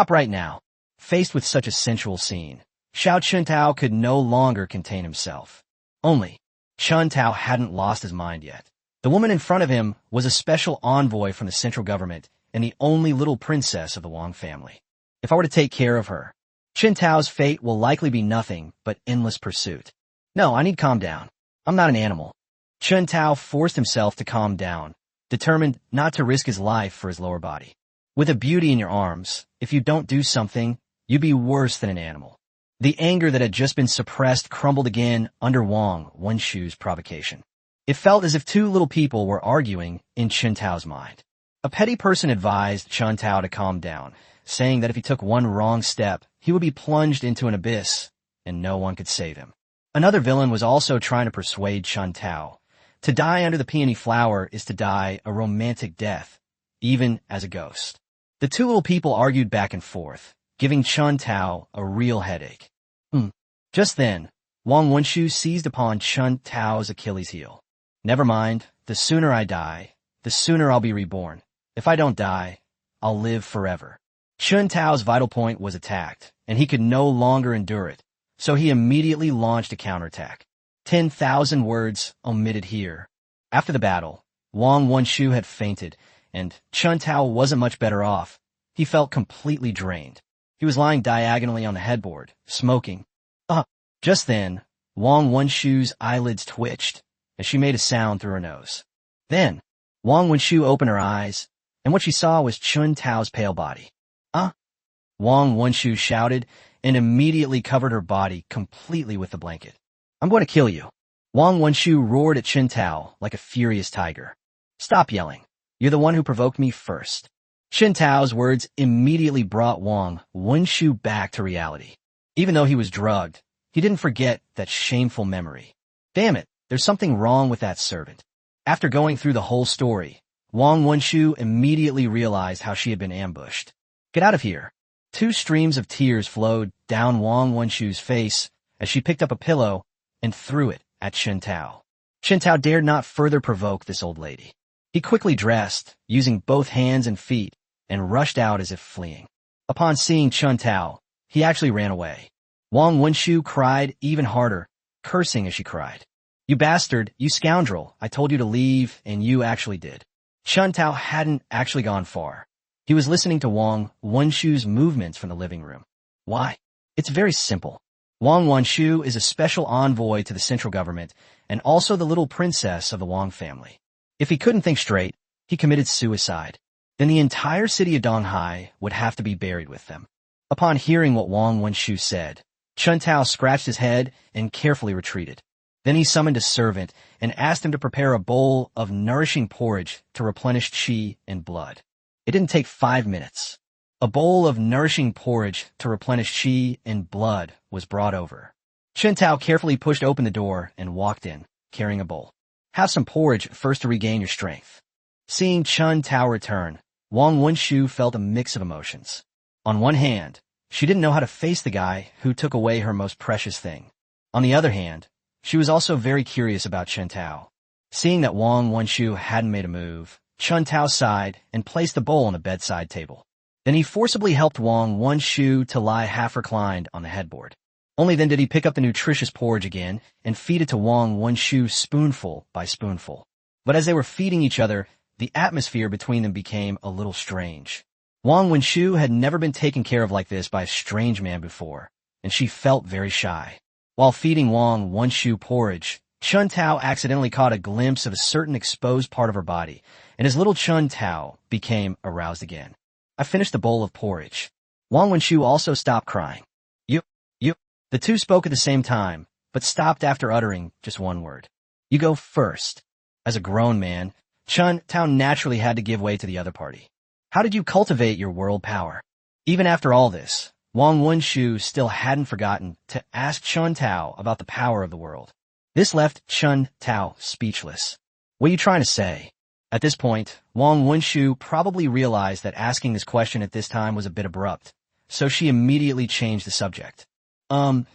right now." Faced with such a sensual scene, Xiao Chen Tao could no longer contain himself. Only, Chen Tao hadn't lost his mind yet. The woman in front of him was a special envoy from the central government and the only little princess of the Wang family. If I were to take care of her, Chen Tao's fate will likely be nothing but endless pursuit. "No, I need to calm down. I'm not an animal." Chen Tao forced himself to calm down, determined not to risk his life for his lower body. With a beauty in your arms, if you don't do something, you'd be worse than an animal. The anger that had just been suppressed crumbled again under Wang Wenshu's provocation. It felt as if two little people were arguing in Chen Tao's mind. A petty person advised Chen Tao to calm down, saying that if he took one wrong step, he would be plunged into an abyss, and no one could save him. Another villain was also trying to persuade Chen Tao. To die under the peony flower is to die a romantic death, even as a ghost. The two little people argued back and forth, giving Chen Tao a real headache. Just then, Wang Wenshu seized upon Chen Tao's Achilles heel. "Never mind, the sooner I die, the sooner I'll be reborn. If I don't die, I'll live forever." Chen Tao's vital point was attacked, and he could no longer endure it, so he immediately launched a counterattack. 10,000 words omitted here. After the battle, Wang Wenshu had fainted, and Chen Tao wasn't much better off. He felt completely drained. He was lying diagonally on the headboard, smoking. Just then, Wang Wenshu's eyelids twitched as she made a sound through her nose. Then, Wang Wenshu opened her eyes, and what she saw was Chen Tao's pale body. Wang Wenshu shouted and immediately covered her body completely with the blanket. "I'm going to kill you." Wang Wenshu roared at Chen Tao like a furious tiger. "Stop yelling. You're the one who provoked me first." Chen Tao's words immediately brought Wang Wenshu back to reality. Even though he was drugged, he didn't forget that shameful memory. Damn it, there's something wrong with that servant. After going through the whole story, Wang Wenshu immediately realized how she had been ambushed. "Get out of here." 2 streams of tears flowed down Wang Wenshu's face as she picked up a pillow and threw it at Chen Tao. Chen Tao dared not further provoke this old lady. He quickly dressed, using both hands and feet, and rushed out as if fleeing. Upon seeing Chen Tao, he actually ran away. Wang Wenshu cried even harder, cursing as she cried. "You bastard, you scoundrel, I told you to leave, and you actually did." Chen Tao hadn't actually gone far. He was listening to Wang Wenshu's movements from the living room. "Why? It's very simple." Wang Wenshu is a special envoy to the central government and also the little princess of the Wang family. If he couldn't think straight, he committed suicide. Then the entire city of Donghai would have to be buried with them. Upon hearing what Wang Wenshu said, Chen Tao scratched his head and carefully retreated. Then he summoned a servant and asked him to prepare a bowl of nourishing porridge to replenish qi and blood. It didn't take 5 minutes. A bowl of nourishing porridge to replenish qi and blood was brought over. Chen Tao carefully pushed open the door and walked in, carrying a bowl. Have some porridge first to regain your strength. Seeing Chen Tao return, Wang Wenshu felt a mix of emotions. On one hand, she didn't know how to face the guy who took away her most precious thing. On the other hand, she was also very curious about Chen Tao. Seeing that Wang Wenshu hadn't made a move, Chen Tao sighed and placed the bowl on the bedside table. Then he forcibly helped Wang Wenshu to lie half reclined on the headboard. Only then did he pick up the nutritious porridge again and feed it to Wang Wenshu spoonful by spoonful. But as they were feeding each other, the atmosphere between them became a little strange. Wang Wenshu had never been taken care of like this by a strange man before, and she felt very shy. While feeding Wang Wenshu porridge, Chen Tao accidentally caught a glimpse of a certain exposed part of her body, and his little Chen Tao became aroused again. I finished the bowl of porridge. Wang Wenshu also stopped crying. You. The two spoke at the same time, but stopped after uttering just one word. You go first. As a grown man, Chen Tao naturally had to give way to the other party. How did you cultivate your world power? Even after all this, Wang Wenshu still hadn't forgotten to ask Chen Tao about the power of the world. This left Chen Tao speechless. What are you trying to say? At this point, Wang Wenshu probably realized that asking this question at this time was a bit abrupt, so she immediately changed the subject. You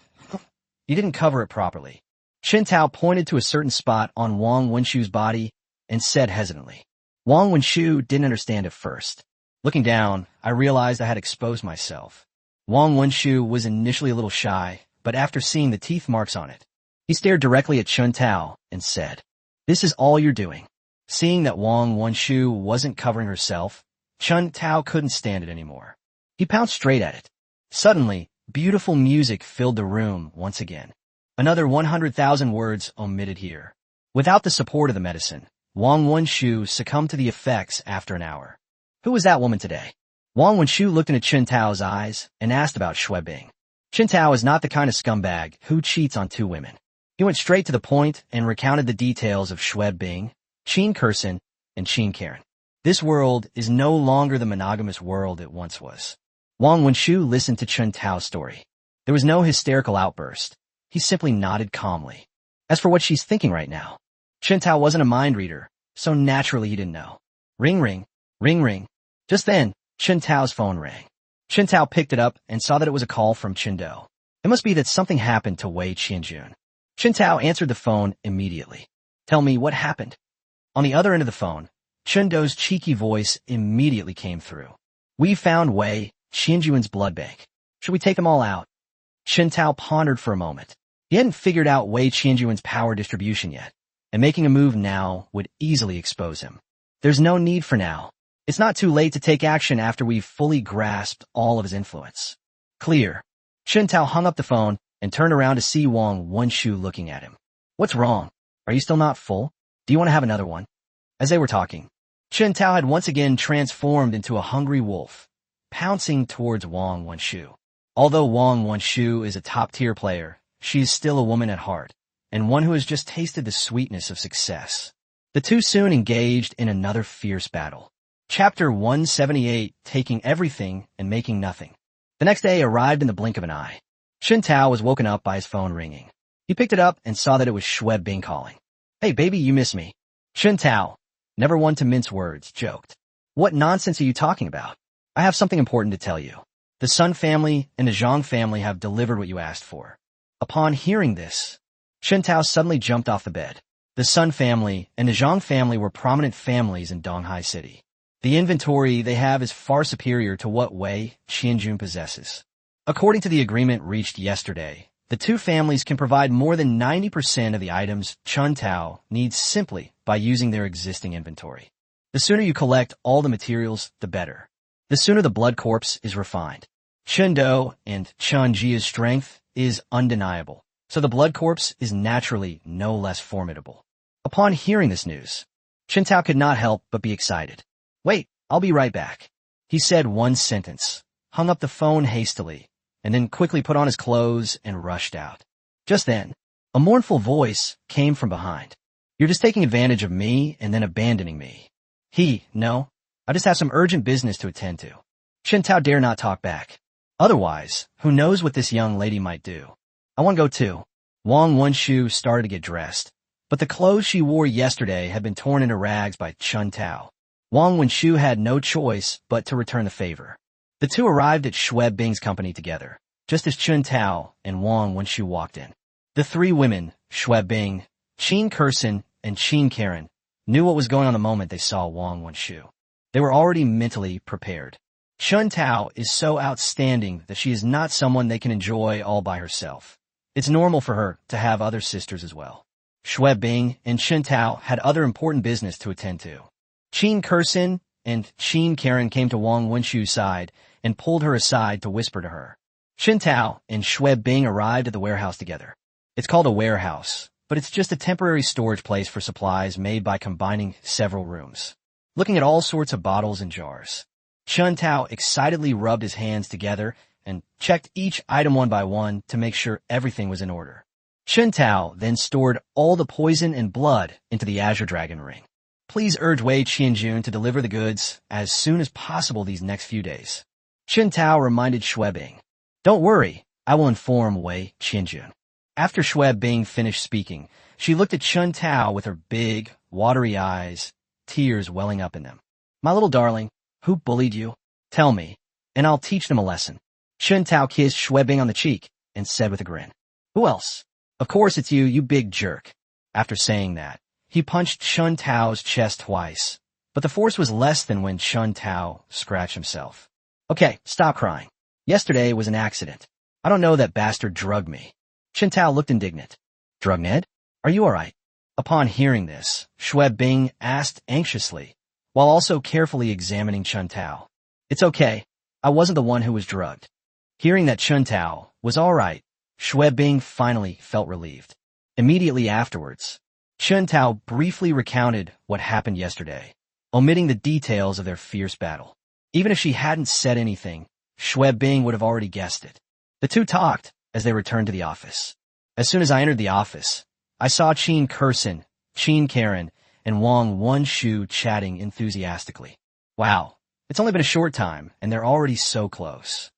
didn't cover it properly. Chen Tao pointed to a certain spot on Wang Wenshu's body and said hesitantly. Wang Wenshu didn't understand at first. Looking down, I realized I had exposed myself. Wang Wenshu was initially a little shy, but after seeing the teeth marks on it, he stared directly at Chen Tao and said, "This is all you're doing." Seeing that Wang Wenshu wasn't covering herself, Chen Tao couldn't stand it anymore. He pounced straight at it. Suddenly, beautiful music filled the room once again. Another 100,000 words omitted here. Without the support of the medicine, Wang Wenshu succumbed to the effects after an hour. Who was that woman today? Wang Wenshu looked into Chen Tao's eyes and asked about Xue Bing. Chen Tao is not the kind of scumbag who cheats on 2 women. He went straight to the point and recounted the details of Xue Bing, Qin Kersen, and Qin Karen. This world is no longer the monogamous world it once was. Wang Wenshu listened to Chen Tao's story. There was no hysterical outburst. He simply nodded calmly. As for what she's thinking right now, Chen Tao wasn't a mind reader, so naturally he didn't know. Ring ring, ring ring. Just then, Chen Tao's phone rang. Chen Tao picked it up and saw that it was a call from Chen Do. It must be that something happened to Wei Qianjun. Chen Tao answered the phone immediately. Tell me what happened. On the other end of the phone, Chen Do's cheeky voice immediately came through. We found Wei Qianjun's blood bank. Should we take them all out? Chen Tao pondered for a moment. He hadn't figured out Wei Qianjun's power distribution yet, and making a move now would easily expose him. There's no need for now. It's not too late to take action after we've fully grasped all of his influence. Clear. Chen Tao hung up the phone and turned around to see Wang Wenshu looking at him. What's wrong? Are you still not full? Do you want to have another one? As they were talking, Chen Tao had once again transformed into a hungry wolf, pouncing towards Wang Wenshu. Although Wang Wenshu is a top-tier player, she is still a woman at heart, and one who has just tasted the sweetness of success. The two soon engaged in another fierce battle. Chapter 178, Taking Everything and Making Nothing. The next day arrived in the blink of an eye. Chen Tao was woken up by his phone ringing. He picked it up and saw that it was Xue Bing calling. Hey baby, you miss me. Chen Tao, never one to mince words, joked. What nonsense are you talking about? I have something important to tell you. The Sun family and the Zhang family have delivered what you asked for. Upon hearing this, Chen Tao suddenly jumped off the bed. The Sun family and the Zhang family were prominent families in Donghai City. The inventory they have is far superior to what Wei Qianjun possesses. According to the agreement reached yesterday, the two families can provide more than 90% of the items Chen Tao needs simply by using their existing inventory. The sooner you collect all the materials, the better. The sooner the blood corpse is refined. Chen Do and Chen Jia's strength is undeniable, so the blood corpse is naturally no less formidable. Upon hearing this news, Chintao could not help but be excited. "Wait, I'll be right back." He said one sentence, hung up the phone hastily, and then quickly put on his clothes and rushed out. Just then, a mournful voice came from behind. "You're just taking advantage of me and then abandoning me." No, I just have some urgent business to attend to. Chintao dare not talk back. Otherwise, who knows what this young lady might do. "I want to go too." Wang Wenshu started to get dressed, but the clothes she wore yesterday had been torn into rags by Chintao. Wang Wenshu had no choice but to return the favor. The two arrived at Xue Bing's company together, just as Chintao and Wang Wenshu walked in. The three women, Xue Bing, Qin Kersen, and Qin Karen, knew what was going on the moment they saw Wang Wenshu. They were already mentally prepared. Chintao is so outstanding that she is not someone they can enjoy all by herself. It's normal for her to have other sisters as well. Xue Bing and Chintao had other important business to attend to. Qin Kersen and Qin Karen came to Wang Wenshu's side and pulled her aside to whisper to her. Chintao and Xue Bing arrived at the warehouse together. It's called a warehouse, but it's just a temporary storage place for supplies made by combining several rooms. Looking at all sorts of bottles and jars, Chintao excitedly rubbed his hands together and checked each item one by one to make sure everything was in order. Chintao then stored all the poison and blood into the Azure Dragon ring. "Please urge Wei Qianjun to deliver the goods as soon as possible these next few days." Chintao reminded Xue Bing. "Don't worry, I will inform Wei Qianjun." After Xue Bing finished speaking, she looked at Chintao with her big, watery eyes, tears welling up in them. "My little darling, who bullied you? Tell me, and I'll teach them a lesson." Chintao kissed Xue Bing on the cheek and said with a grin, "Who else? Of course it's you, you big jerk." After saying that, he punched Chuntao's chest twice, but the force was less than when Chuntao scratched himself. "Okay, stop crying. Yesterday was an accident. I don't know that bastard drugged me." Chintao looked indignant. "Drug Ned? Are you all right?" Upon hearing this, Xue Bing asked anxiously, while also carefully examining Chuntao. "It's okay. I wasn't the one who was drugged." Hearing that Chuntao was all right, Xue Bing finally felt relieved. Immediately afterwards, Chuntao briefly recounted what happened yesterday, omitting the details of their fierce battle. Even if she hadn't said anything, Xue Bing would have already guessed it. The two talked as they returned to the office. As soon as I entered the office, I saw Qin Kersen, Qin Karen, and Wang Wenshu chatting enthusiastically. "Wow, it's only been a short time, and they're already so close."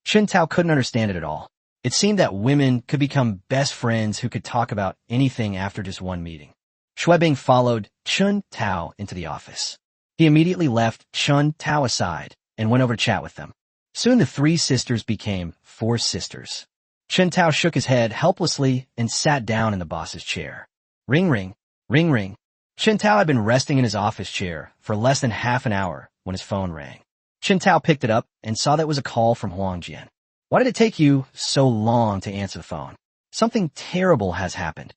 Chintao couldn't understand it at all. It seemed that women could become best friends who could talk about anything after just one meeting. Xue Bing followed Chuntao into the office. He immediately left Chuntao aside and went over to chat with them. Soon the three sisters became four sisters. Chuntao shook his head helplessly and sat down in the boss's chair. Ring ring, ring ring. Chuntao had been resting in his office chair for less than half an hour when his phone rang. Chuntao picked it up and saw that it was a call from Huang Jian. "Why did it take you so long to answer the phone? Something terrible has happened."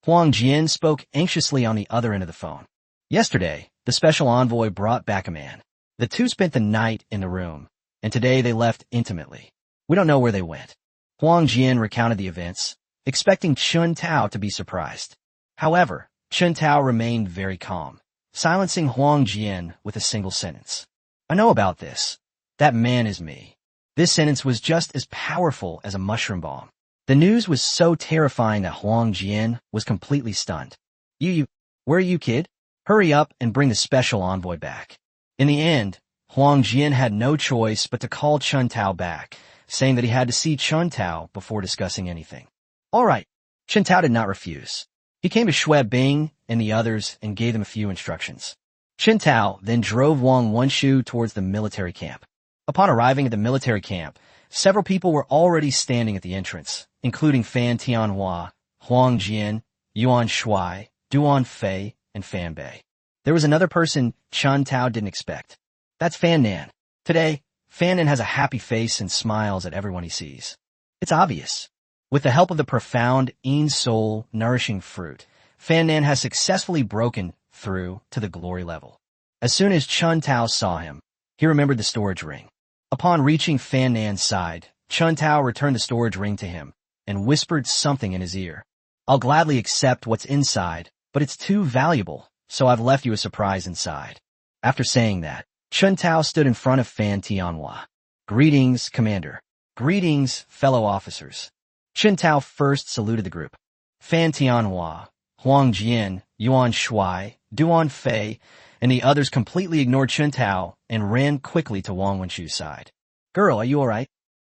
Huang Jian spoke anxiously on the other end of the phone. "Yesterday, the special envoy brought back a man. The two spent the night in the room, and today they left intimately. We don't know where they went." Huang Jian recounted the events, expecting Chuntao to be surprised. However, Chuntao remained very calm, silencing Huang Jian with a single sentence. "I know about this. That man is me." This sentence was just as powerful as a mushroom bomb. The news was so terrifying that Huang Jian was completely stunned. Where are you, kid? Hurry up and bring the special envoy back." In the end, Huang Jian had no choice but to call Chuntao back, saying that he had to see Chuntao before discussing anything. All right, Chuntao did not refuse. He came to Xue Bing and the others and gave them a few instructions. Chuntao then drove Wang Wenshu towards the military camp. Upon arriving at the military camp, several people were already standing at the entrance, including Fan Tianhua, Huang Jian, Yuan Shui, Duan Fei, and Fan Bei. There was another person Chuntao didn't expect. That's Fan Nan. Today, Fan Nan has a happy face and smiles at everyone he sees. It's obvious. With the help of the profound, in-soul, nourishing fruit, Fan Nan has successfully broken through to the glory level. As soon as Chuntao saw him, he remembered the storage ring. Upon reaching Fan Nan's side, Chuntao returned the storage ring to him, and whispered something in his ear. I'll gladly accept what's inside, but it's too valuable, so I've left you a surprise inside. After saying that, Chen Tao stood in front of Fan Tianhua. Greetings, Commander. Greetings, fellow officers. Chen Tao first saluted the group. Fan Tianhua, Huang Jian, Yuan Shuai, Duan Fei, and the others completely ignored Chen Tao and ran quickly to Wang Wenshu's side. Girl, are you alright?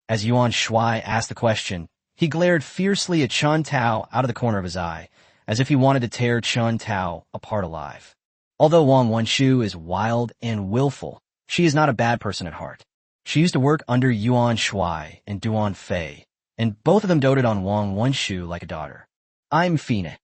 As Yuan Shuai asked the question, he glared fiercely at Chen Tao out of the corner of his eye, as if he wanted to tear Chen Tao apart alive. Although Wang Wenshu is wild and willful, she is not a bad person at heart. She used to work under Yuan Shuai and Duan Fei, and both of them doted on Wang Wenshu like a daughter. I'm Fina.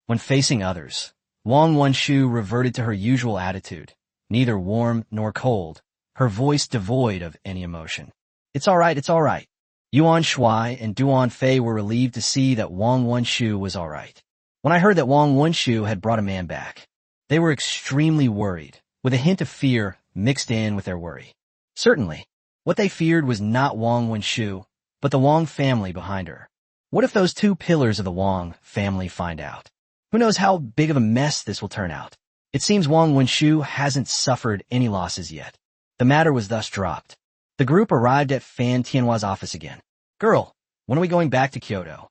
When facing others, Wang Wenshu reverted to her usual attitude, neither warm nor cold, her voice devoid of any emotion. It's alright, it's alright. Yuan Shuai and Duan Fei were relieved to see that Wang Wenshu was alright. When I heard that Wang Wenshu had brought a man back, they were extremely worried, with a hint of fear mixed in with their worry. Certainly, what they feared was not Wang Wenshu, but the Wang family behind her. What if those two pillars of the Wang family find out? Who knows how big of a mess this will turn out? It seems Wang Wenshu hasn't suffered any losses yet. The matter was thus dropped. The group arrived at Fan Tianhua's office again. Girl, when are we going back to Kyoto?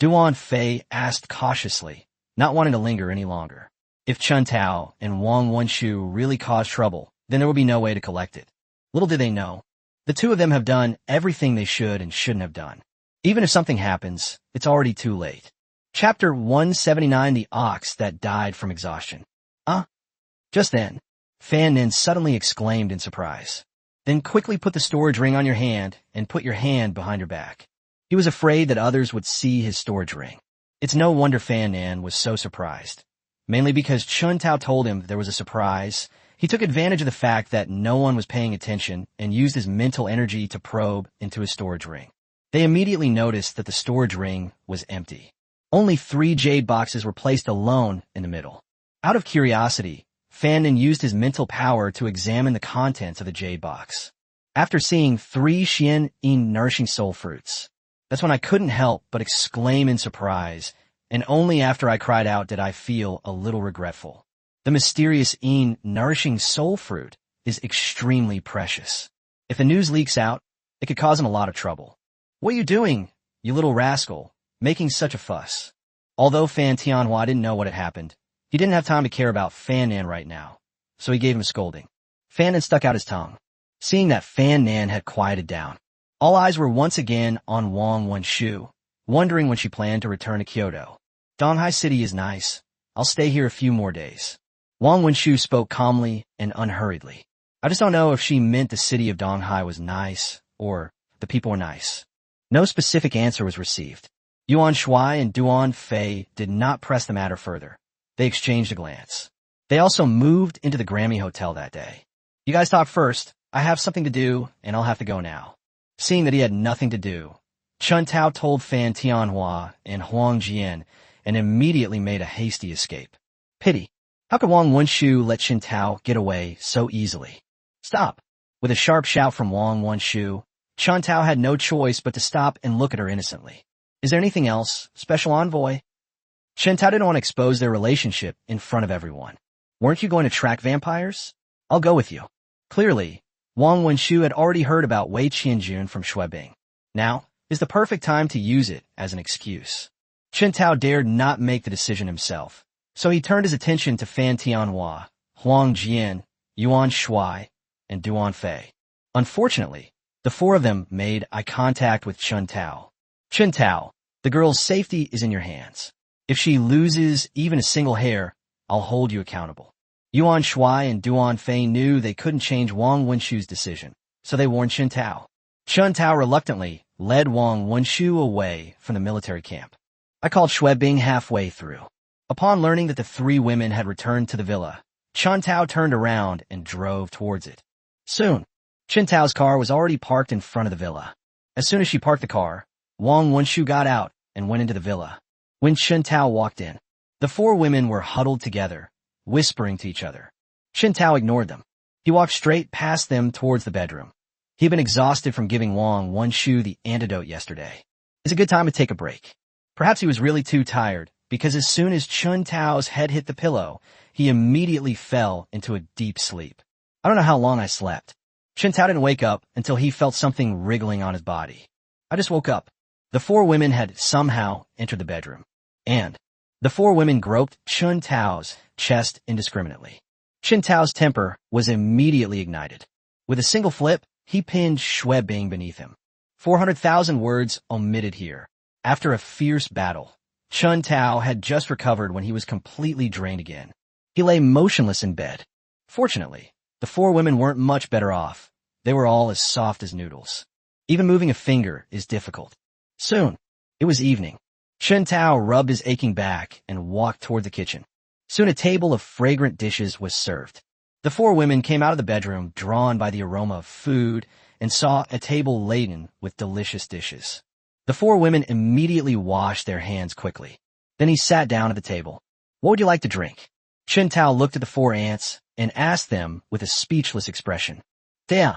Duan Fei asked cautiously, not wanting to linger any longer. If Chen Tao and Wang Wenshu really caused trouble, then there would be no way to collect it. Little did they know, the two of them have done everything they should and shouldn't have done. Even if something happens, it's already too late. Chapter 179, The Ox That Died from Exhaustion. Just then, Fan Nin suddenly exclaimed in surprise. Then quickly put the storage ring on your hand and put your hand behind your back. He was afraid that others would see his storage ring. It's no wonder Fan Nin was so surprised. Mainly because Chen Tao told him there was a surprise, he took advantage of the fact that no one was paying attention and used his mental energy to probe into his storage ring. They immediately noticed that the storage ring was empty. Only 3 jade boxes were placed alone in the middle. Out of curiosity, Fan Nin used his mental power to examine the contents of the jade box. After seeing 3 Xian Yin nourishing soul fruits, that's when I couldn't help but exclaim in surprise, and only after I cried out did I feel a little regretful. The mysterious Yin nourishing soul fruit is extremely precious. If the news leaks out, it could cause him a lot of trouble. What are you doing, you little rascal, making such a fuss? Although Fan Tianhua didn't know what had happened, he didn't have time to care about Fan Nan right now, so he gave him a scolding. Fan Nan stuck out his tongue. Seeing that Fan Nan had quieted down, all eyes were once again on Wang Wenshu, wondering when she planned to return to Kyoto. Donghai City is nice. I'll stay here a few more days. Wang Wenshu spoke calmly and unhurriedly. I just don't know if she meant the city of Donghai was nice, or the people were nice. No specific answer was received. Yuan Shuai and Duan Fei did not press the matter further. They exchanged a glance. They also moved into the Grammy Hotel that day. You guys talk first. I have something to do, and I'll have to go now. Seeing that he had nothing to do, Chen Tao told Fan Tianhua and Huang Jian and immediately made a hasty escape. Pity. How could Wang Wenshu let Chen Tao get away so easily? Stop. With a sharp shout from Wang Wenshu, Chen Tao had no choice but to stop and look at her innocently. Is there anything else, Special Envoy? Chen Tao didn't want to expose their relationship in front of everyone. Weren't you going to track vampires? I'll go with you. Clearly, Wang Wenshu had already heard about Wei Qianjun from Xuebing. Now is the perfect time to use it as an excuse. Chen Tao dared not make the decision himself, so he turned his attention to Fan Tianhua, Huang Jian, Yuan Shuai, and Duan Fei. Unfortunately, the 4 of them made eye contact with Chen Tao. Chen Tao, the girl's safety is in your hands. If she loses even a single hair, I'll hold you accountable. Yuan Shuai and Duan Fei knew they couldn't change Wang Wenshu's decision, so they warned Chen Tao. Chen Tao reluctantly led Wang Wenshu away from the military camp. I called Xuebing halfway through. Upon learning that the 3 women had returned to the villa, Chen Tao turned around and drove towards it. Soon, Chen Tao's car was already parked in front of the villa. As soon as she parked the car, Wang Wenshu got out and went into the villa. When Chen Tao walked in, the 4 women were huddled together, whispering to each other. Chen Tao ignored them. He walked straight past them towards the bedroom. He had been exhausted from giving Wang Wenshu the antidote yesterday. It's a good time to take a break. Perhaps he was really too tired, because as soon as Chun Tao's head hit the pillow, he immediately fell into a deep sleep. I don't know how long I slept. Chun Tao didn't wake up until he felt something wriggling on his body. I just woke up. The four women had somehow entered the bedroom. And the four women groped Chun Tao's chest indiscriminately. Chun Tao's temper was immediately ignited. With a single flip, he pinned Xue Bing beneath him. 400,000 words omitted here. After a fierce battle, Chun Tao had just recovered when he was completely drained again. He lay motionless in bed. Fortunately, the four women weren't much better off. They were all as soft as noodles. Even moving a finger is difficult. Soon, it was evening. Chun Tao rubbed his aching back and walked toward the kitchen. Soon a table of fragrant dishes was served. The four women came out of the bedroom, drawn by the aroma of food, and saw a table laden with delicious dishes. The four women immediately washed their hands quickly. Then he sat down at the table. What would you like to drink? Chun Tao looked at the four ants and asked them with a speechless expression. Tea,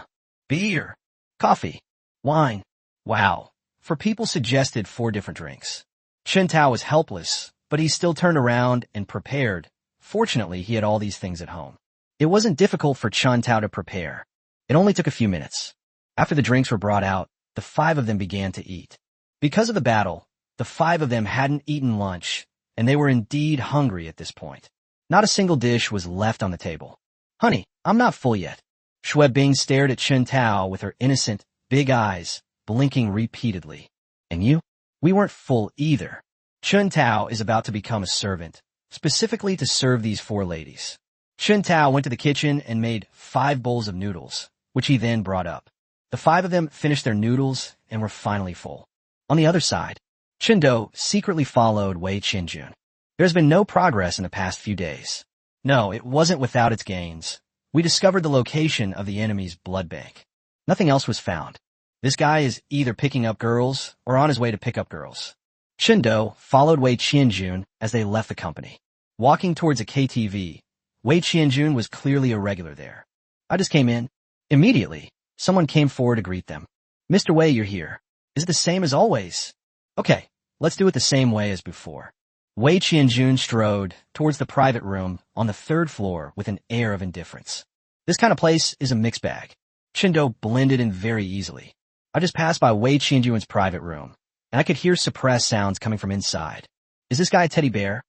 beer, coffee, wine. Wow. For people suggested 4 different drinks. Chun Tao was helpless, but he still turned around and prepared. Fortunately, he had all these things at home. It wasn't difficult for Chun Tao to prepare. It only took a few minutes. After the drinks were brought out, the 5 of them began to eat. Because of the battle, the 5 of them hadn't eaten lunch, and they were indeed hungry at this point. Not a single dish was left on the table. Honey, I'm not full yet. Xue Bing stared at Chun Tao with her innocent, big eyes, blinking repeatedly. And you? We weren't full either. Chun Tao is about to become a servant, specifically to serve these 4 ladies. Chun Tao went to the kitchen and made 5 bowls of noodles, which he then brought up. The 5 of them finished their noodles and were finally full. On the other side, Chun Do secretly followed Wei Qinjun. There has been no progress in the past few days. No, it wasn't without its gains. We discovered the location of the enemy's blood bank. Nothing else was found. This guy is either picking up girls or on his way to pick up girls. Chun Do followed Wei Qinjun as they left the company. Walking towards a KTV, Wei Qinjun was clearly a regular there. I just came in. Immediately, someone came forward to greet them. Mr. Wei, you're here. Is it the same as always? Okay, let's do it the same way as before. Wei Qinjun strode towards the private room on the 3rd floor with an air of indifference. This kind of place is a mixed bag. Chun Do blended in very easily. I just passed by Wei Qinjun's private room, and I could hear suppressed sounds coming from inside. Is this guy a teddy bear?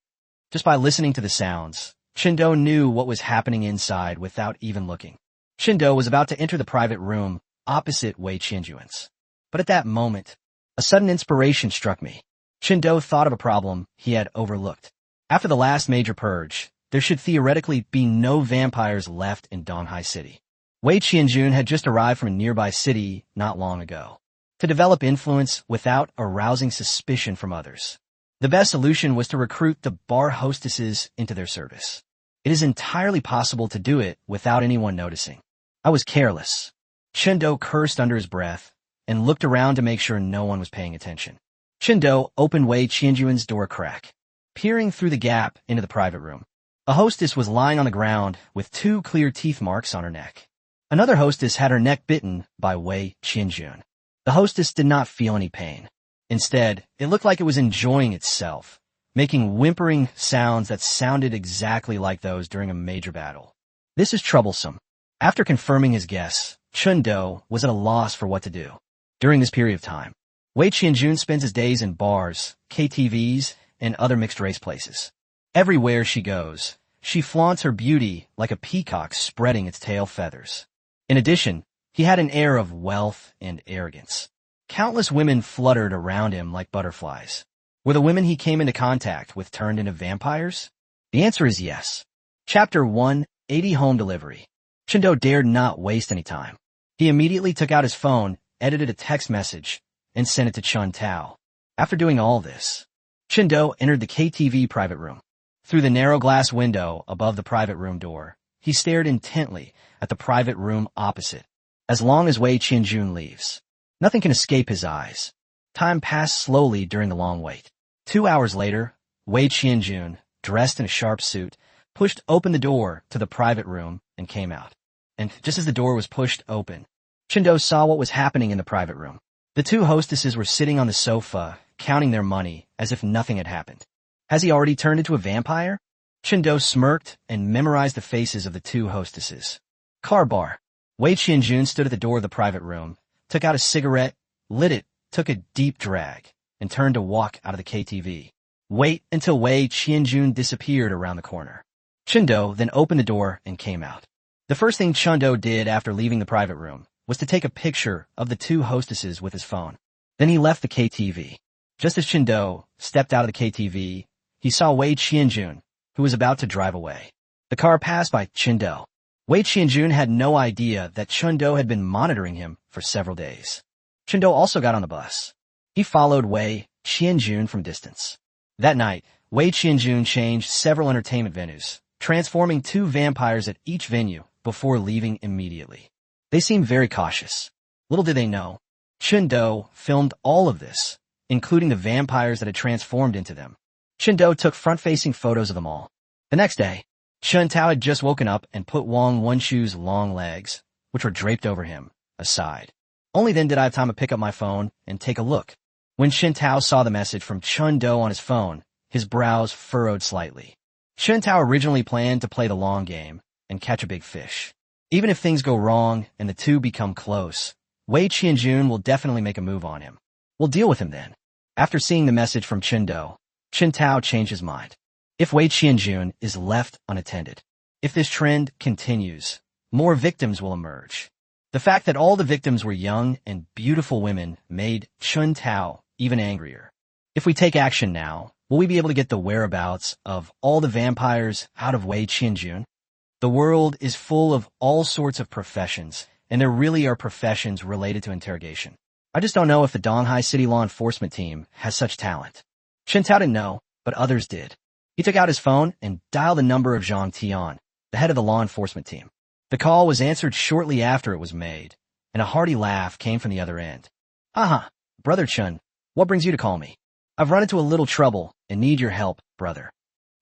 Just by listening to the sounds, Chun Do knew what was happening inside without even looking. Chun Do was about to enter the private room opposite Wei Qinjun's. But at that moment, a sudden inspiration struck me. Chun Do thought of a problem he had overlooked. After the last major purge, there should theoretically be no vampires left in Donghai City. Wei Qinjun had just arrived from a nearby city not long ago. To develop influence without arousing suspicion from others, the best solution was to recruit the bar hostesses into their service. It is entirely possible to do it without anyone noticing. I was careless. Chun Do cursed under his breath and looked around to make sure no one was paying attention. Chun Do opened Wei Qinjun's door crack, peering through the gap into the private room. A hostess was lying on the ground with 2 clear teeth marks on her neck. Another hostess had her neck bitten by Wei Qinjun. The hostess did not feel any pain. Instead, it looked like it was enjoying itself, making whimpering sounds that sounded exactly like those during a major battle. This is troublesome. After confirming his guess, Chun Do was at a loss for what to do. During this period of time, Wei Qinjun spends his days in bars, KTVs, and other mixed-race places. Everywhere she goes, she flaunts her beauty like a peacock spreading its tail feathers. In addition, he had an air of wealth and arrogance. Countless women fluttered around him like butterflies. Were the women he came into contact with turned into vampires? The answer is yes. Chapter 180 Home Delivery. Chun Do dared not waste any time. He immediately took out his phone, edited a text message, and sent it to Chun Tao. After doing all this, Chun Do entered the KTV private room. Through the narrow glass window above the private room door, he stared intently at the private room opposite. As long as Wei Qinjun leaves, nothing can escape his eyes. Time passed slowly during the long wait. 2 hours later, Wei Qinjun, dressed in a sharp suit, pushed open the door to the private room and came out. And just as the door was pushed open, Chun Do saw what was happening in the private room. The two hostesses were sitting on the sofa, counting their money as if nothing had happened. Has he already turned into a vampire? Chen-do smirked and memorized the faces of the two hostesses. Car bar. Wei Qianjun stood at the door of the private room, took out a cigarette, lit it, took a deep drag, and turned to walk out of the KTV. Wait until Wei Qianjun disappeared around the corner. Chen-do then opened the door and came out. The first thing Chen-do did after leaving the private room was to take a picture of the two hostesses with his phone. Then he left the KTV. Just as Chen-do stepped out of the KTV, he saw Wei Qianjun, who was about to drive away. The car passed by Chen-do. Wei Qianjun had no idea that Chen-do had been monitoring him for several days. Chen-do also got on the bus. He followed Wei Qianjun from distance. That night, Wei Qianjun changed several entertainment venues, transforming two vampires at each venue before leaving immediately. They seemed very cautious. Little did they know, Chen-do filmed all of this, including the vampires that had transformed into them. Chen-do took front-facing photos of them all. The next day, Chen-tao had just woken up and put Wang Wenshu's long legs, which were draped over him, aside. Only then did I have time to pick up my phone and take a look. When Chen-tao saw the message from Chen-do on his phone, his brows furrowed slightly. Chen-tao originally planned to play the long game and catch a big fish. Even if things go wrong and the two become close, Wei Qianjun will definitely make a move on him. We'll deal with him then. After seeing the message from Chen-do, Chen-tao changed his mind. If Wei Qianjun is left unattended, if this trend continues, more victims will emerge. The fact that all the victims were young and beautiful women made Chen-tao even angrier. If we take action now, will we be able to get the whereabouts of all the vampires out of Wei Qianjun? The world is full of all sorts of professions, and there really are professions related to interrogation. I just don't know if the Donghai City Law Enforcement Team has such talent. Chen-tao didn't know, but others did. He took out his phone and dialed the number of Zhang Tian, the head of the law enforcement team. The call was answered shortly after it was made, and a hearty laugh came from the other end. Aha, Brother Chen, what brings you to call me? I've run into a little trouble and need your help, brother.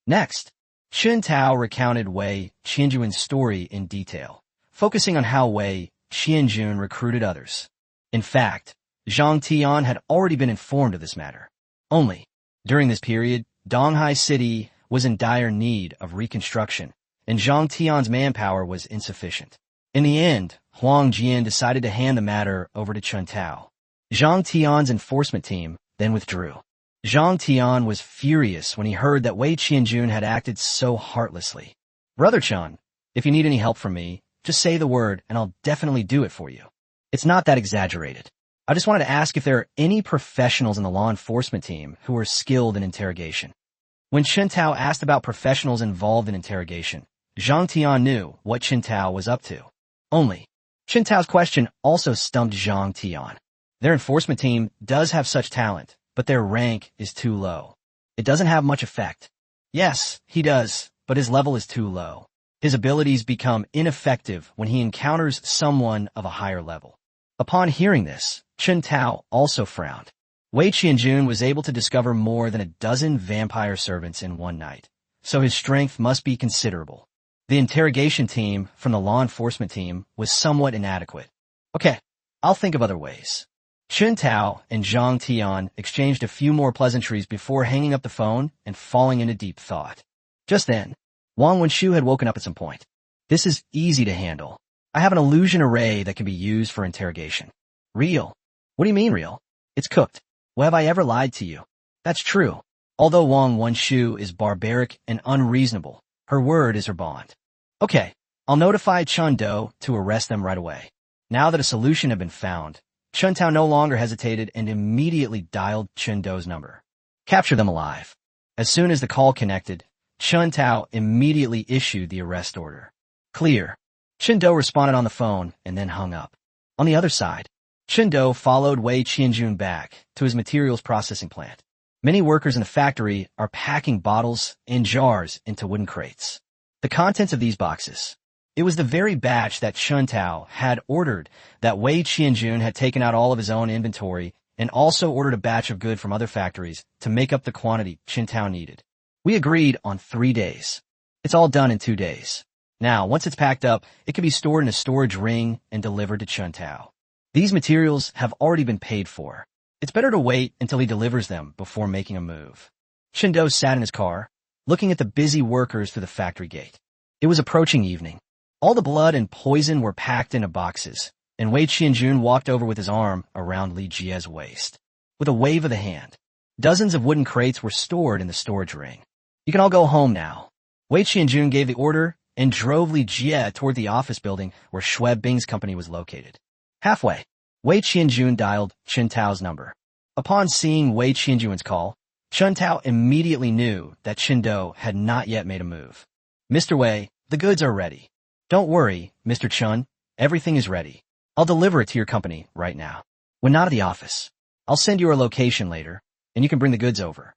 Next, Chen-tao recounted Wei Qianjun's story in detail, focusing on how Wei Qianjun recruited others. In fact, Zhang Tian had already been informed of this matter. Only, during this period, Donghai City was in dire need of reconstruction, and Zhang Tian's manpower was insufficient. In the end, Huang Jian decided to hand the matter over to Chen-tao. Zhang Tian's enforcement team then withdrew. Zhang Tian was furious when he heard that Wei Qianjun had acted so heartlessly. Brother Chen, if you need any help from me, just say the word and I'll definitely do it for you. It's not that exaggerated. I just wanted to ask if there are any professionals in the law enforcement team who are skilled in interrogation. When Chen-tao asked about professionals involved in interrogation, Zhang Tian knew what Chen-tao was up to. Only, Chen-tao's question also stumped Zhang Tian. Their enforcement team does have such talent, but their rank is too low. It doesn't have much effect. Yes, he does, but his level is too low. His abilities become ineffective when he encounters someone of a higher level. Upon hearing this, Chen-tao also frowned. Wei Qianjun was able to discover more than a dozen vampire servants in one night, so his strength must be considerable. The interrogation team from the law enforcement team was somewhat inadequate. Okay, I'll think of other ways. Chen-tao and Zhang Tian exchanged a few more pleasantries before hanging up the phone and falling into deep thought. Just then, Wang Wenshu had woken up at some point. This is easy to handle. I have an illusion array that can be used for interrogation. Real? What do you mean real? It's cooked. Well, have I ever lied to you? That's true. Although Wang Wenshu is barbaric and unreasonable, her word is her bond. Okay, I'll notify Chen-do to arrest them right away. Now that a solution had been found, Chen-tao no longer hesitated and immediately dialed Chen-do's number. Capture them alive. As soon as the call connected, Chen-tao immediately issued the arrest order. Clear. Chen-do responded on the phone and then hung up. On the other side, Chen-do followed Wei Qianjun back to his materials processing plant. Many workers in the factory are packing bottles and jars into wooden crates. The contents of these boxes. It was the very batch that Chen-tao had ordered that Wei Qianjun had taken out all of his own inventory and also ordered a batch of good from other factories to make up the quantity Chen-tao needed. We agreed on 3 days. It's all done in 2 days. Now, once it's packed up, it can be stored in a storage ring and delivered to Chen-tao. These materials have already been paid for. It's better to wait until he delivers them before making a move. Chen-do sat in his car, looking at the busy workers through the factory gate. It was approaching evening. All the blood and poison were packed into boxes, and Wei Qianjun walked over with his arm around Li Jie's waist. With a wave of the hand, dozens of wooden crates were stored in the storage ring. You can all go home now. Wei Qianjun gave the order and drove Li Jie toward the office building where Xue Bing's company was located. Halfway, Wei Qianjun dialed Chen Tao's number. Upon seeing Wei Qianjun's call, Chen Tao immediately knew that Chen-do had not yet made a move. Mr. Wei, the goods are ready. Don't worry, Mr. Chen, everything is ready. I'll deliver it to your company right now. When not at the office, I'll send you a location later, and you can bring the goods over.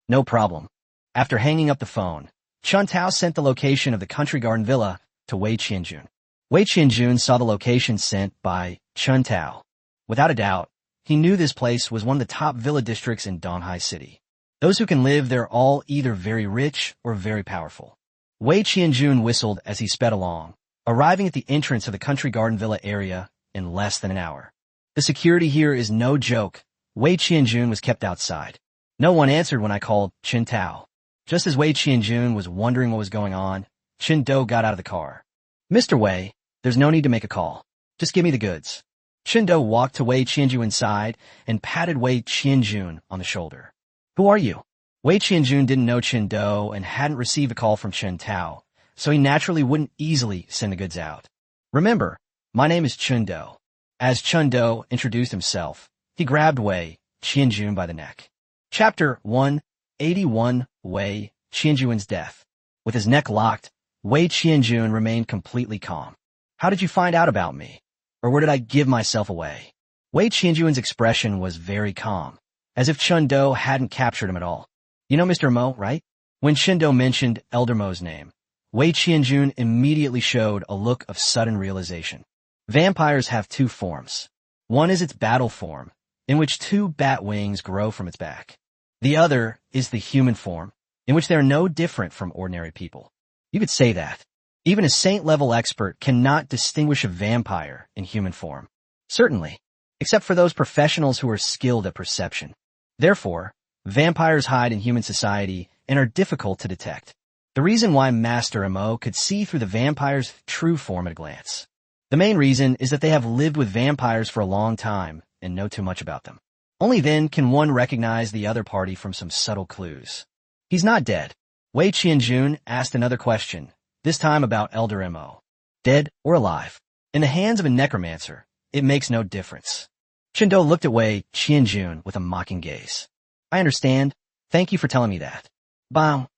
No problem. After hanging up the phone, Chen Tao sent the location of the Country Garden Villa to Wei Qianjun. Wei Qianjun saw the location sent by Chen Tao. Without a doubt, he knew this place was one of the top villa districts in Donghai City. Those who can live there all either very rich or very powerful. Wei Qianjun whistled as he sped along, arriving at the entrance of the Country Garden Villa area in less than an hour. The security here is no joke. Wei Qianjun was kept outside. No one answered when I called Chen Tao. Just as Wei Qianjun was wondering what was going on, Chen-do got out of the car. Mr. Wei, there's no need to make a call. Just give me the goods. Chen-do walked to Wei Qianjun's side and patted Wei Qianjun on the shoulder. Who are you? Wei Qianjun didn't know Chen-do and hadn't received a call from Chen Tao, so he naturally wouldn't easily send the goods out. Remember, my name is Chen-do. As Chen-do introduced himself, he grabbed Wei Qianjun by the neck. Chapter 181 Wei Qianjun's death. With his neck locked, Wei Qianjun remained completely calm. How did you find out about me? Or where did I give myself away? Wei Qianjun's expression was very calm, as if Chen-do hadn't captured him at all. You know Mr. Mo, right? When Chen-do mentioned Elder Mo's name, Wei Qianjun immediately showed a look of sudden realization. Vampires have two forms. One is its battle form, in which two bat wings grow from its back. The other is the human form, in which they are no different from ordinary people. You could say that. Even a saint-level expert cannot distinguish a vampire in human form. Certainly, except for those professionals who are skilled at perception. Therefore, vampires hide in human society and are difficult to detect. The reason why Master Mo could see through the vampire's true form at a glance. The main reason is that they have lived with vampires for a long time and know too much about them. Only then can one recognize the other party from some subtle clues. He's not dead. Wei Qianjun asked another question, this time about Elder Mo. Dead or alive? In the hands of a necromancer, it makes no difference. Chen-do looked at Wei Qianjun with a mocking gaze. I understand. Thank you for telling me that. Bow.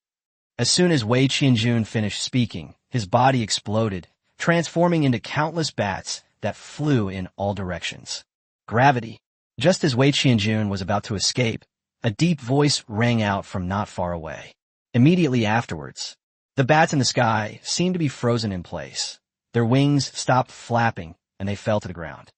As soon as Wei Qianjun finished speaking, his body exploded, transforming into countless bats that flew in all directions. Gravity. Just as Wei Qianjun was about to escape, a deep voice rang out from not far away. Immediately afterwards, the bats in the sky seemed to be frozen in place. Their wings stopped flapping, and they fell to the ground.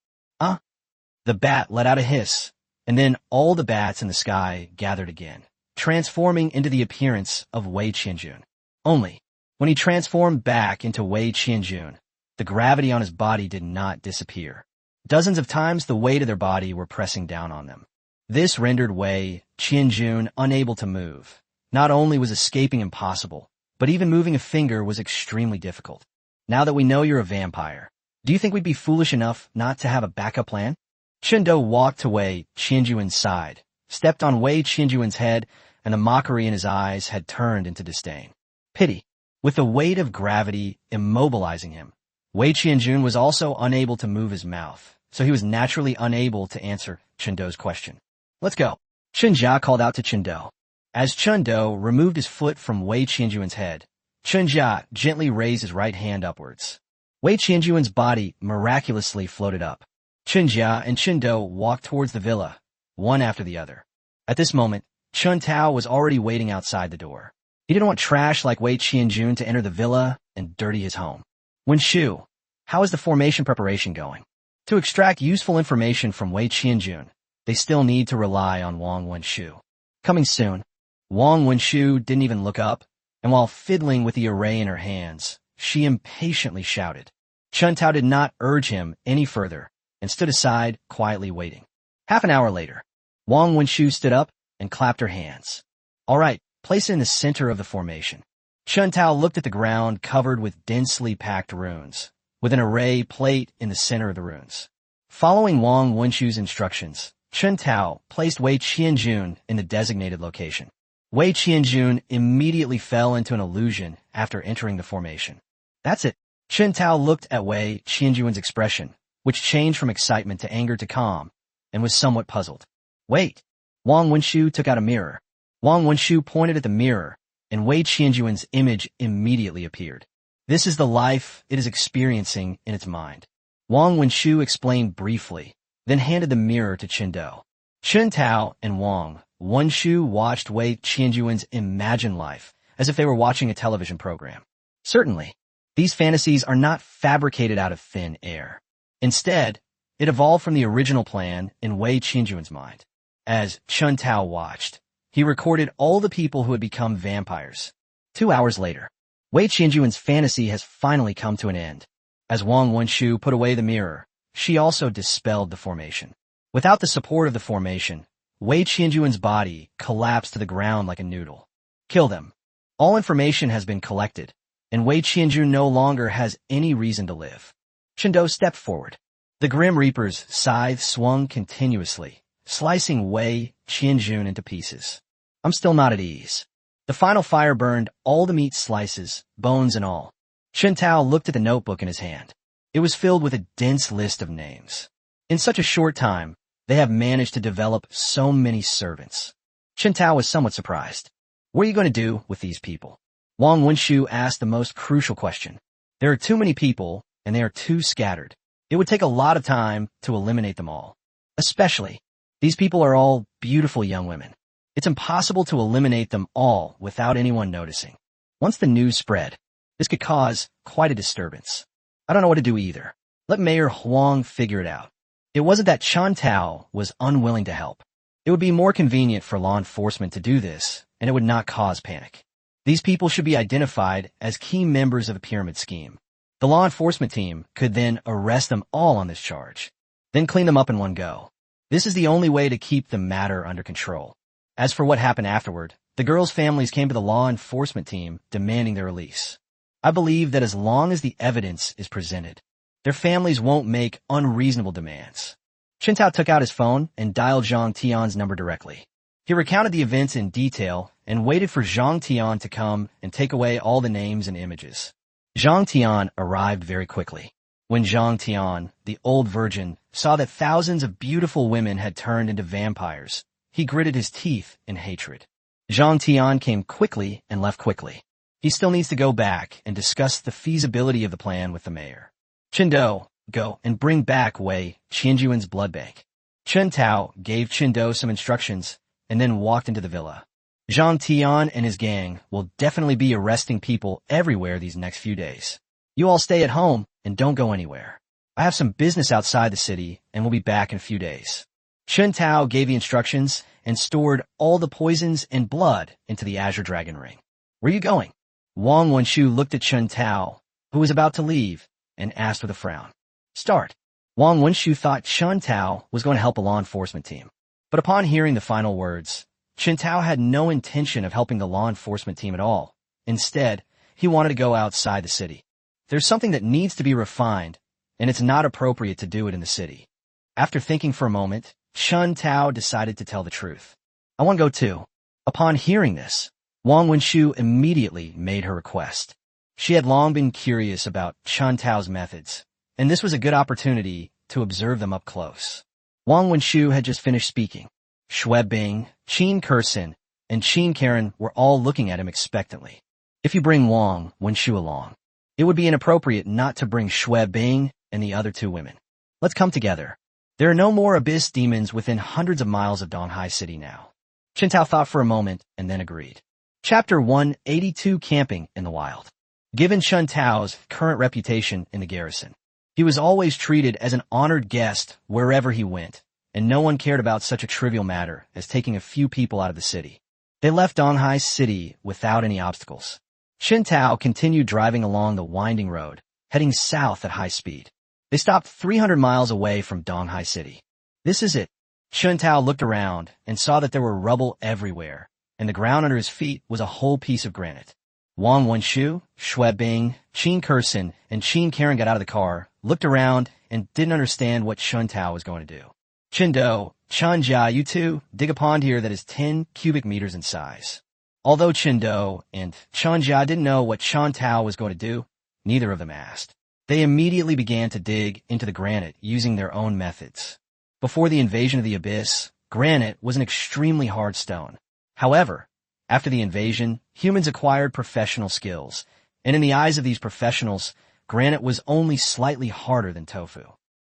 The bat let out a hiss, and then all the bats in the sky gathered again, transforming into the appearance of Wei Qianjun. Only, when he transformed back into Wei Qianjun, the gravity on his body did not disappear. Dozens of times the weight of their body were pressing down on them. This rendered Wei Qianjun unable to move. Not only was escaping impossible, but even moving a finger was extremely difficult. Now that we know you're a vampire, do you think we'd be foolish enough not to have a backup plan? Chen-do walked to Wei Qianjun's side, stepped on Wei Qianjun's head, and the mockery in his eyes had turned into disdain. Pity. With the weight of gravity immobilizing him, Wei Qianjun was also unable to move his mouth, so he was naturally unable to answer Chen-do's question. Let's go. Chen Jia called out to Chen-do. As Chen-do removed his foot from Wei Qianjun's head, Chen Jia gently raised his right hand upwards. Wei Qianjun's body miraculously floated up. Chen Jia and Chen-do walked towards the villa, one after the other. At this moment, Chen Tao was already waiting outside the door. He didn't want trash like Wei Qianjun to enter the villa and dirty his home. Wenshu, how is the formation preparation going? To extract useful information from Wei Qianjun, they still need to rely on Wang Wenshu. Coming soon. Wang Wenshu didn't even look up, and while fiddling with the array in her hands, she impatiently shouted. Chen Tao did not urge him any further, and stood aside, quietly waiting. Half an hour later, Wang Wenshu stood up and clapped her hands. All right, place it in the center of the formation. Chen Tao looked at the ground covered with densely packed runes, with an array plate in the center of the runes. Following Wang Wenshu's instructions, Chen Tao placed Wei Qianjun in the designated location. Wei Qianjun immediately fell into an illusion after entering the formation. That's it. Chen Tao looked at Wei Qianjun's expression, which changed from excitement to anger to calm, and was somewhat puzzled. Wait. Wang Wenshu took out a mirror. Wang Wenshu pointed at the mirror, and Wei Qianjun's image immediately appeared. This is the life it is experiencing in its mind. Wang Wenshu explained briefly, then handed the mirror to Chen Dou. Chen Tao and Wang Wenshu watched Wei Qianjun's imagined life as if they were watching a television program. Certainly, these fantasies are not fabricated out of thin air. Instead, it evolved from the original plan in Wei Qianjun's mind. As Chen Tao watched, he recorded all the people who had become vampires. 2 hours later, Wei Qianjun's fantasy has finally come to an end. As Wang Wenshu put away the mirror, she also dispelled the formation. Without the support of the formation, Wei Qianjun's body collapsed to the ground like a noodle. Kill them. All information has been collected, and Wei Qianjun no longer has any reason to live. Chen Dou stepped forward. The Grim Reaper's scythe swung continuously, slicing Wei Qianjun into pieces. I'm still not at ease. The final fire burned all the meat slices, bones and all. Chen Tao looked at the notebook in his hand. It was filled with a dense list of names. In such a short time, they have managed to develop so many servants. Chen Tao was somewhat surprised. What are you going to do with these people? Wang Wenshu asked the most crucial question. There are too many people, and they are too scattered. It would take a lot of time to eliminate them all. Especially, these people are all beautiful young women. It's impossible to eliminate them all without anyone noticing. Once the news spread, this could cause quite a disturbance. I don't know what to do either. Let Mayor Huang figure it out. It wasn't that Chen Tao was unwilling to help. It would be more convenient for law enforcement to do this, and it would not cause panic. These people should be identified as key members of the pyramid scheme. The law enforcement team could then arrest them all on this charge, then clean them up in one go. This is the only way to keep the matter under control. As for what happened afterward, the girls' families came to the law enforcement team demanding their release. I believe that as long as the evidence is presented, their families won't make unreasonable demands. Chen Tao took out his phone and dialed Zhang Tian's number directly. He recounted the events in detail and waited for Zhang Tian to come and take away all the names and images. Zhang Tian arrived very quickly. When Zhang Tian, the old virgin, saw that thousands of beautiful women had turned into vampires, he gritted his teeth in hatred. Zhang Tian came quickly and left quickly. He still needs to go back and discuss the feasibility of the plan with the mayor. Chen Dou, go and bring back Wei Qianjun's blood bank. Chen Tao gave Chen Dou some instructions and then walked into the villa. Zhang Tian and his gang will definitely be arresting people everywhere these next few days. You all stay at home and don't go anywhere. I have some business outside the city and will be back in a few days. Chen Tao gave the instructions and stored all the poisons and blood into the Azure Dragon Ring. Where are you going? Wang Wenshu looked at Chen Tao, who was about to leave, and asked with a frown. Start. Wang Wenshu thought Chen Tao was going to help a law enforcement team. But upon hearing the final words, Chen Tao had no intention of helping the law enforcement team at all. Instead, he wanted to go outside the city. There's something that needs to be refined, and it's not appropriate to do it in the city. After thinking for a moment, Chen Tao decided to tell the truth. I want to go too. Upon hearing this, Wang Wenshu immediately made her request. She had long been curious about Chen Tao's methods, and this was a good opportunity to observe them up close. Wang Wenshu had just finished speaking. Xue Bing, Qin Kersin, and Qin Karen were all looking at him expectantly. If you bring Wang Wenshu along, it would be inappropriate not to bring Xue Bing and the other 2 women. Let's come together. There are no more abyss demons within hundreds of miles of Donghai City now. Chen Tao thought for a moment and then agreed. Chapter 182 Camping in the Wild. Given Chen Tao's current reputation in the garrison, he was always treated as an honored guest wherever he went, and no one cared about such a trivial matter as taking a few people out of the city. They left Donghai City without any obstacles. Chen Tao continued driving along the winding road, heading south at high speed. They stopped 300 miles away from Donghai City. This is it. Chen Tao looked around and saw that there were rubble everywhere, and the ground under his feet was a whole piece of granite. Wang Wenshu, Xue Bing, Qin Kersen, and Qin Karen got out of the car, looked around, and didn't understand what Chen Tao was going to do. Chen Do, Chen Jia, you two, dig a pond here that is 10 cubic meters in size. Although Chen Do and Chen Jia didn't know what Chen Tao was going to do, neither of them asked. They immediately began to dig into the granite using their own methods. Before the invasion of the Abyss, granite was an extremely hard stone. However, after the invasion, humans acquired professional skills, and in the eyes of these professionals, granite was only slightly harder than tofu.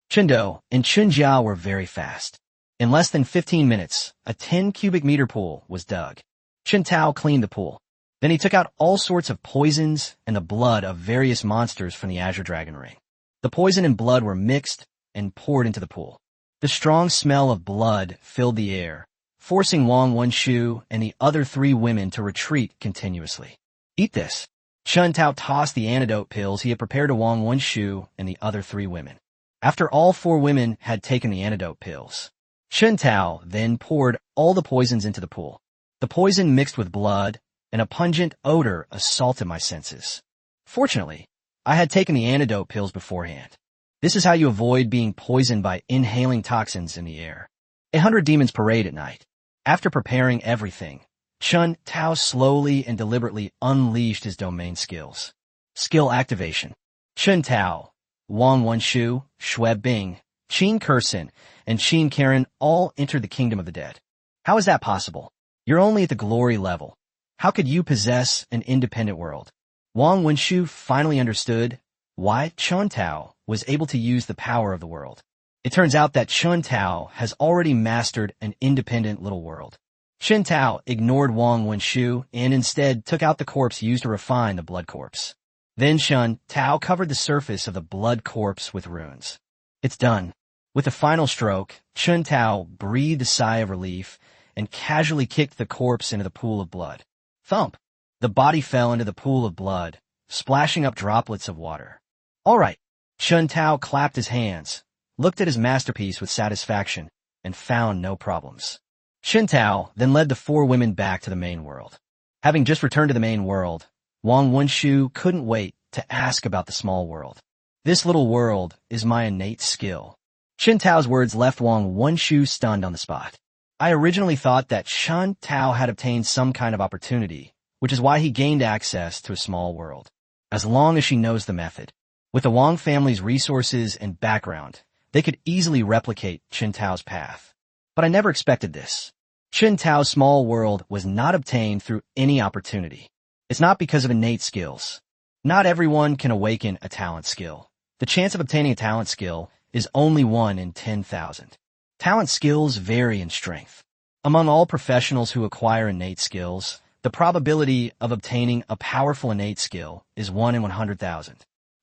Chen Do and Chen Jia were very fast. In less than 15 minutes, a 10 cubic meter pool was dug. Chen Tao cleaned the pool. Then he took out all sorts of poisons and the blood of various monsters from the Azure Dragon Ring. The poison and blood were mixed and poured into the pool. The strong smell of blood filled the air, forcing Wang Wenshu and the other 3 women to retreat continuously. Eat this. Chen Tao tossed the antidote pills he had prepared to Wang Wenshu and the other 3 women. After all 4 women had taken the antidote pills, Chen Tao then poured all the poisons into the pool. The poison mixed with blood, and a pungent odor assaulted my senses. Fortunately, I had taken the antidote pills beforehand. This is how you avoid being poisoned by inhaling toxins in the air. 100 demons parade at night. After preparing everything, Chen Tao slowly and deliberately unleashed his domain skills. Skill activation. Chen Tao, Wang Wenshu, Xue Bing, Qin Kersen, and Qin Karen all entered the kingdom of the dead. How is that possible? You're only at the glory level. How could you possess an independent world? Wang Wenshu finally understood why Chen Tao was able to use the power of the world. It turns out that Chen Tao has already mastered an independent little world. Chen Tao ignored Wang Wenshu and instead took out the corpse used to refine the blood corpse. Then Chen Tao covered the surface of the blood corpse with runes. It's done. With the final stroke, Chen Tao breathed a sigh of relief and casually kicked the corpse into the pool of blood. Thump! The body fell into the pool of blood, splashing up droplets of water. All right. Chen Tao clapped his hands, looked at his masterpiece with satisfaction, and found no problems. Chen Tao then led the 4 women back to the main world. Having just returned to the main world, Wang Wenshu couldn't wait to ask about the small world. This little world is my innate skill. Chen Tao's words left Wang Wenshu stunned on the spot. I originally thought that Chen Tao had obtained some kind of opportunity, which is why he gained access to a small world. As long as she knows the method. With the Wang family's resources and background, they could easily replicate Chen Tao's path. But I never expected this. Chen Tao's small world was not obtained through any opportunity. It's not because of innate skills. Not everyone can awaken a talent skill. The chance of obtaining a talent skill is only 1 in 10,000. Talent skills vary in strength. Among all professionals who acquire innate skills, the probability of obtaining a powerful innate skill is 1 in 100,000.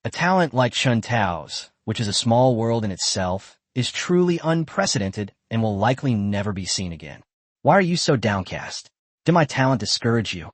A talent like Chen Tao's, which is a small world in itself, is truly unprecedented and will likely never be seen again. Why are you so downcast? Did my talent discourage you?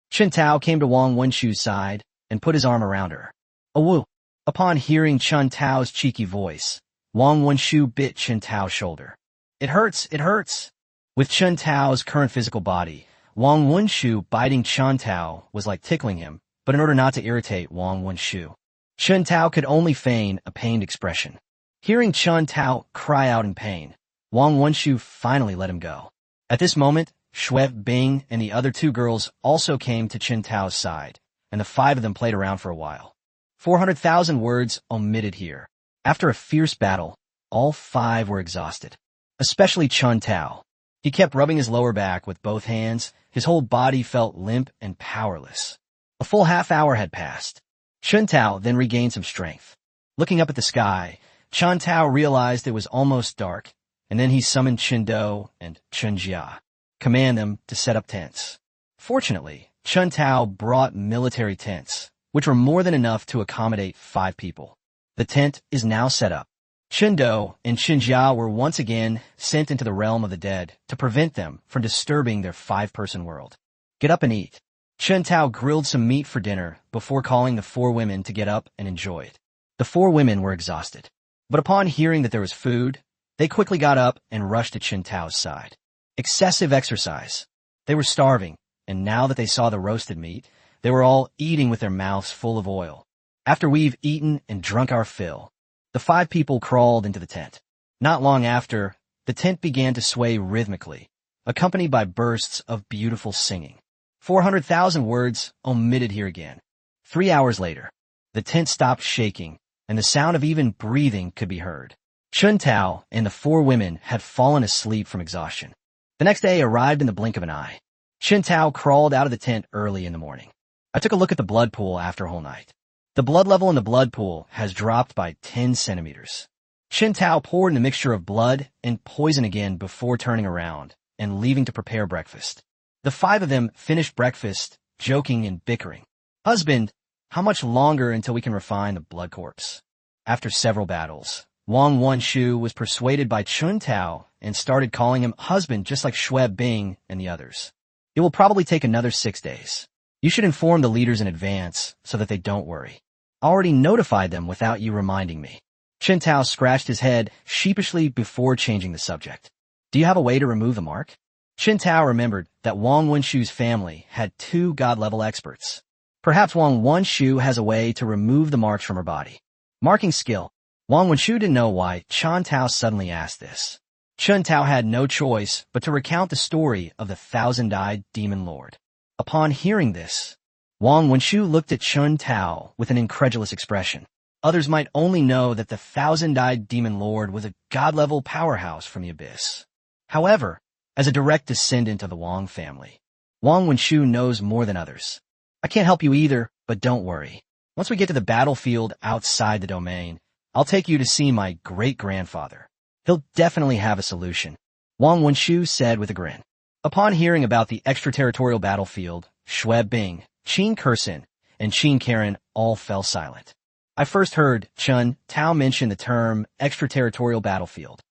Chen Tao came to Wang Wenshu's side and put his arm around her. Awoo! Upon hearing Chen Tao's cheeky voice, Wang Wenshu bit Chen Tao's shoulder. It hurts, it hurts. With Chen Tao's current physical body, Wang Wenshu biting Chen Tao was like tickling him, but in order not to irritate Wang Wenshu, Chen Tao could only feign a pained expression. Hearing Chen Tao cry out in pain, Wang Wenshu finally let him go. At this moment, Xue Bing and the other 2 girls also came to Chen Tao's side, and the 5 of them played around for a while. 400,000 words omitted here. After a fierce battle, all 5 were exhausted. Especially Chen Tao. He kept rubbing his lower back with both hands. His whole body felt limp and powerless. A full half-hour had passed. Chen Tao then regained some strength. Looking up at the sky, Chen Tao realized it was almost dark, and then he summoned Chen Do and Chen Jia. Command them to set up tents. Fortunately, Chen Tao brought military tents, which were more than enough to accommodate 5 people. The tent is now set up. Chen Do and Chen Jia were once again sent into the realm of the dead to prevent them from disturbing their 5-person world. Get up and eat. Chen Tao grilled some meat for dinner before calling the 4 women to get up and enjoy it. The 4 women were exhausted. But upon hearing that there was food, they quickly got up and rushed to Chen Tao's side. Excessive exercise. They were starving, and now that they saw the roasted meat, they were all eating with their mouths full of oil. After we've eaten and drunk our fill, the 5 people crawled into the tent. Not long after, the tent began to sway rhythmically, accompanied by bursts of beautiful singing. 400,000 words omitted here again. 3 hours later, the tent stopped shaking, and the sound of even breathing could be heard. Chen Tao and the 4 women had fallen asleep from exhaustion. The next day arrived in the blink of an eye. Chen Tao crawled out of the tent early in the morning. I took a look at the blood pool after a whole night. The blood level in the blood pool has dropped by 10 centimeters. Chen Tao poured in a mixture of blood and poison again before turning around and leaving to prepare breakfast. The 5 of them finished breakfast, joking and bickering. "Husband, how much longer until we can refine the blood corpse?" After several battles, Wang Wenshu was persuaded by Chen Tao and started calling him husband just like Xue Bing and the others. "It will probably take another 6 days. You should inform the leaders in advance so that they don't worry. I already notified them without you reminding me." Chen Tao scratched his head sheepishly before changing the subject. "Do you have a way to remove the mark?" Chen Tao remembered that Wang Wenshu's family had 2 god-level experts. Perhaps Wang Wenshu has a way to remove the marks from her body. Marking skill. Wang Wenshu didn't know why Chen Tao suddenly asked this. Chen Tao had no choice but to recount the story of the 1,000-eyed demon lord. Upon hearing this, Wang Wenshu looked at Chen Tao with an incredulous expression. Others might only know that the 1,000-eyed demon lord was a god-level powerhouse from the abyss. However, as a direct descendant of the Wang family, Wang Wenshu knows more than others. "I can't help you either, but don't worry. Once we get to the battlefield outside the domain, I'll take you to see my great-grandfather. He'll definitely have a solution," Wang Wenshu said with a grin. Upon hearing about the extraterritorial battlefield, Xue Bing, Qin Kersin, and Qin Karen all fell silent. I first heard Chen Tao mention the term extraterritorial battlefield.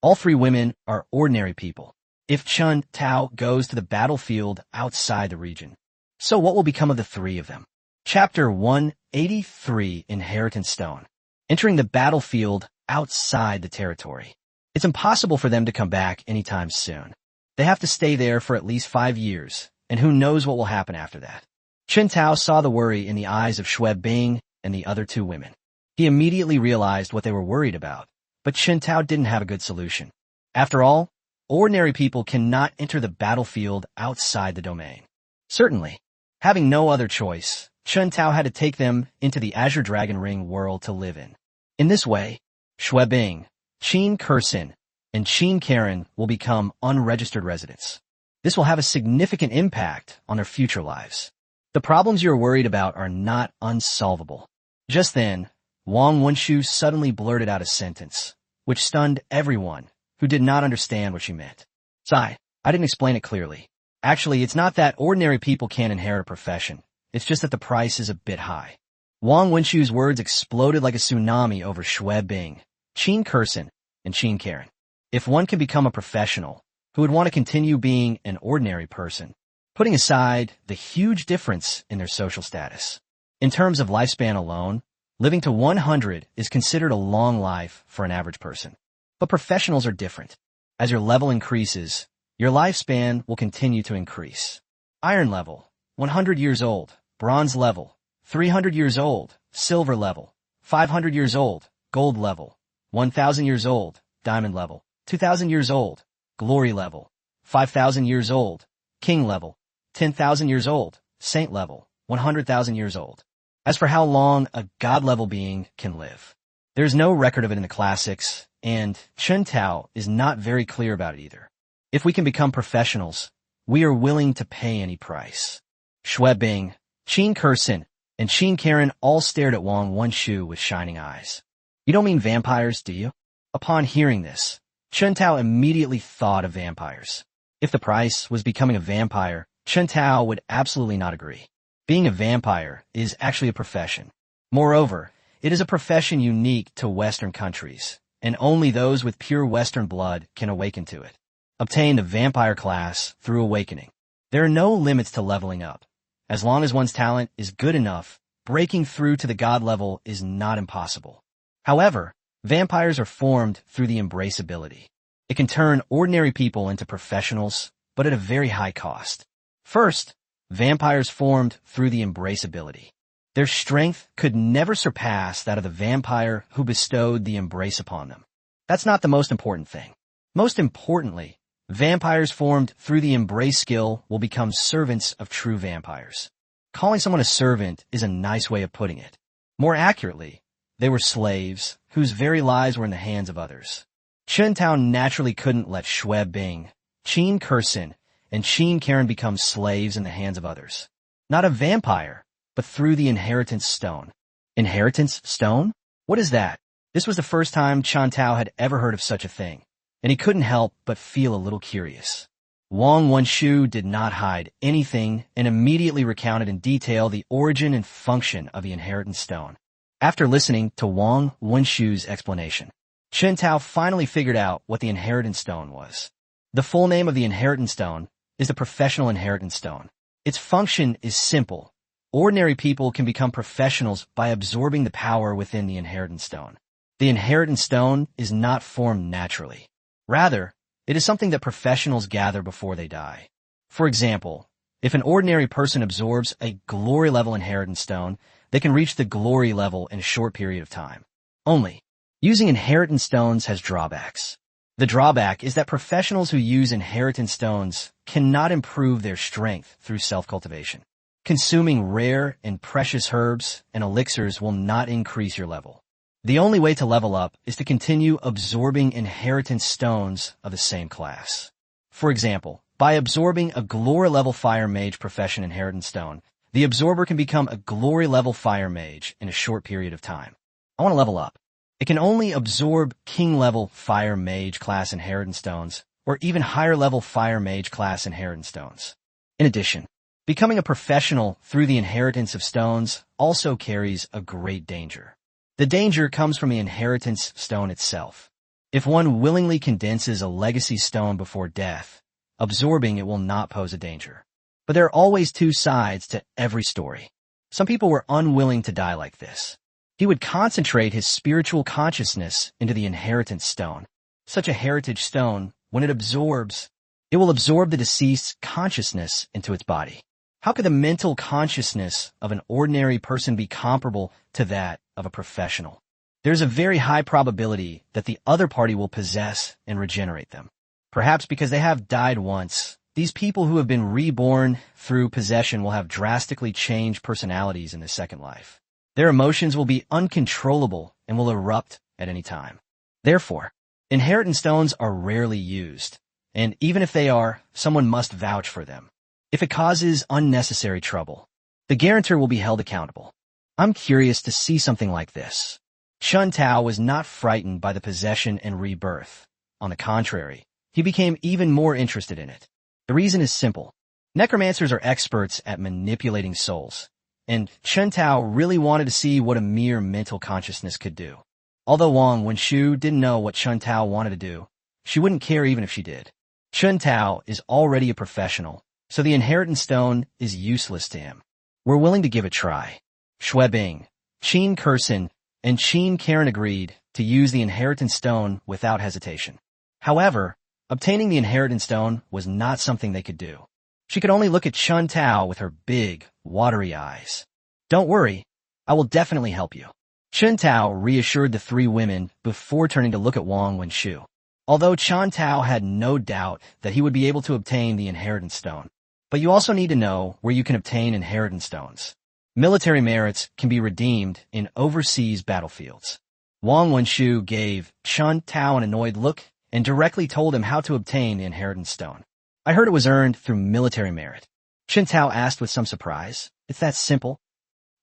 All 3 women are ordinary people. If Chen Tao goes to the battlefield outside the region, so what will become of the 3 of them? Chapter 183, Inheritance Stone. Entering the battlefield outside the territory. It's impossible for them to come back anytime soon. They have to stay there for at least 5 years, and who knows what will happen after that. Chen Tao saw the worry in the eyes of Xue Bing and the other 2 women. He immediately realized what they were worried about, but Chen Tao didn't have a good solution. After all, ordinary people cannot enter the battlefield outside the domain. Certainly, having no other choice, Chen Tao had to take them into the Azure Dragon Ring world to live in. In this way, Xue Bing, Qin Kersin, and Qin Karen will become unregistered residents. This will have a significant impact on their future lives. The problems you're worried about are not unsolvable. Just then, Wang Wenshu suddenly blurted out a sentence, which stunned everyone who did not understand what she meant. "Sigh, I didn't explain it clearly. Actually, it's not that ordinary people can't inherit a profession. It's just that the price is a bit high." Wang Wenshu's words exploded like a tsunami over Xue Bing, Qin Kersin, and Qin Karen. If one can become a professional who would want to continue being an ordinary person, putting aside the huge difference in their social status. In terms of lifespan alone, living to 100 is considered a long life for an average person. But professionals are different. As your level increases, your lifespan will continue to increase. Iron level, 100 years old. Bronze level, 300 years old. Silver level, 500 years old. Gold level, 1,000 years old. Diamond level, 2,000 years old. Glory level, 5,000 years old. King level, 10,000 years old. Saint level, 100,000 years old. As for how long a god-level being can live, there is no record of it in the classics, and Chen Tao is not very clear about it either. If we can become professionals, we are willing to pay any price. Xue Bing, Qin Kersin, and Qin Karen all stared at Wang Wenshu with shining eyes. "You don't mean vampires, do you?" Upon hearing this, Chen Tao immediately thought of vampires. If the price was becoming a vampire, Chen Tao would absolutely not agree. Being a vampire is actually a profession. Moreover, it is a profession unique to Western countries, and only those with pure Western blood can awaken to it. Obtain the vampire class through awakening. There are no limits to leveling up. As long as one's talent is good enough, breaking through to the god level is not impossible. However, Vampires are formed through the embrace ability. It can turn ordinary people into professionals, but at a very high cost. First, vampires formed through the embrace ability. Their strength could never surpass that of the vampire who bestowed the embrace upon them. That's not the most important thing. Most importantly, vampires formed through the embrace skill will become servants of true vampires. Calling someone a servant is a nice way of putting it. More accurately, they were slaves whose very lives were in the hands of others. Chen Tao naturally couldn't let Xue Bing, Qin Kersin, and Qin Karen become slaves in the hands of others. Not a vampire, but through the inheritance stone. Inheritance stone? What is that? This was the first time Chen Tao had ever heard of such a thing, and he couldn't help but feel a little curious. Wang Wenshu did not hide anything and immediately recounted in detail the origin and function of the inheritance stone. After listening to Wang Wenshu's explanation, Chen Tao finally figured out what the inheritance stone was. The full name of the inheritance stone is the professional inheritance stone. Its function is simple. Ordinary people can become professionals by absorbing the power within the inheritance stone. The inheritance stone is not formed naturally. Rather, it is something that professionals gather before they die. For example, if an ordinary person absorbs a glory level inheritance stone, they can reach the glory level in a short period of time. Only, using inheritance stones has drawbacks. The drawback is that professionals who use inheritance stones cannot improve their strength through self-cultivation. Consuming rare and precious herbs and elixirs will not increase your level. The only way to level up is to continue absorbing inheritance stones of the same class. For example, by absorbing a glory level fire mage profession inheritance stone, the absorber can become a glory level fire mage in a short period of time. I want to level up. It can only absorb king level fire mage class inheritance stones or even higher level fire mage class inheritance stones. In addition, becoming a professional through the inheritance of stones also carries a great danger. The danger comes from the inheritance stone itself. If one willingly condenses a legacy stone before death, absorbing it will not pose a danger. But there are always two sides to every story. Some people were unwilling to die like this. He would concentrate his spiritual consciousness into the inheritance stone. Such a heritage stone, when it absorbs, it will absorb the deceased's consciousness into its body. How could the mental consciousness of an ordinary person be comparable to that of a professional? There's a very high probability that the other party will possess and regenerate them. Perhaps because they have died once, these people who have been reborn through possession will have drastically changed personalities in the second life. Their emotions will be uncontrollable and will erupt at any time. Therefore, inheritance stones are rarely used, and even if they are, someone must vouch for them. If it causes unnecessary trouble, the guarantor will be held accountable. I'm curious to see something like this. Chen Tao was not frightened by the possession and rebirth. On the contrary, he became even more interested in it. The reason is simple. Necromancers are experts at manipulating souls, and Chen Tao really wanted to see what a mere mental consciousness could do. Although Wang Wenshu didn't know what Chen Tao wanted to do, she wouldn't care even if she did. Chen Tao is already a professional, so the inheritance stone is useless to him. We're willing to give it a try. Xue Bing, Qin Kersin, and Qin Karen agreed to use the inheritance stone without hesitation. However, obtaining the inheritance stone was not something they could do. She could only look at Chen Tao with her big, watery eyes. Don't worry, I will definitely help you. Chen Tao reassured the three women before turning to look at Wang Wenshu. Although Chen Tao had no doubt that he would be able to obtain the inheritance stone. But you also need to know where you can obtain inheritance stones. Military merits can be redeemed in overseas battlefields. Wang Wenshu gave Chen Tao an annoyed look and directly told him how to obtain the inheritance stone. I heard it was earned through military merit. Chen Tao asked with some surprise. It's that simple?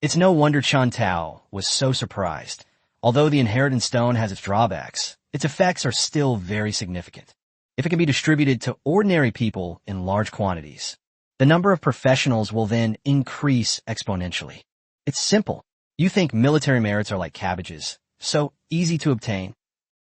It's no wonder Chen Tao was so surprised. Although the inheritance stone has its drawbacks, its effects are still very significant. If it can be distributed to ordinary people in large quantities, the number of professionals will then increase exponentially. It's simple. You think military merits are like cabbages, so easy to obtain.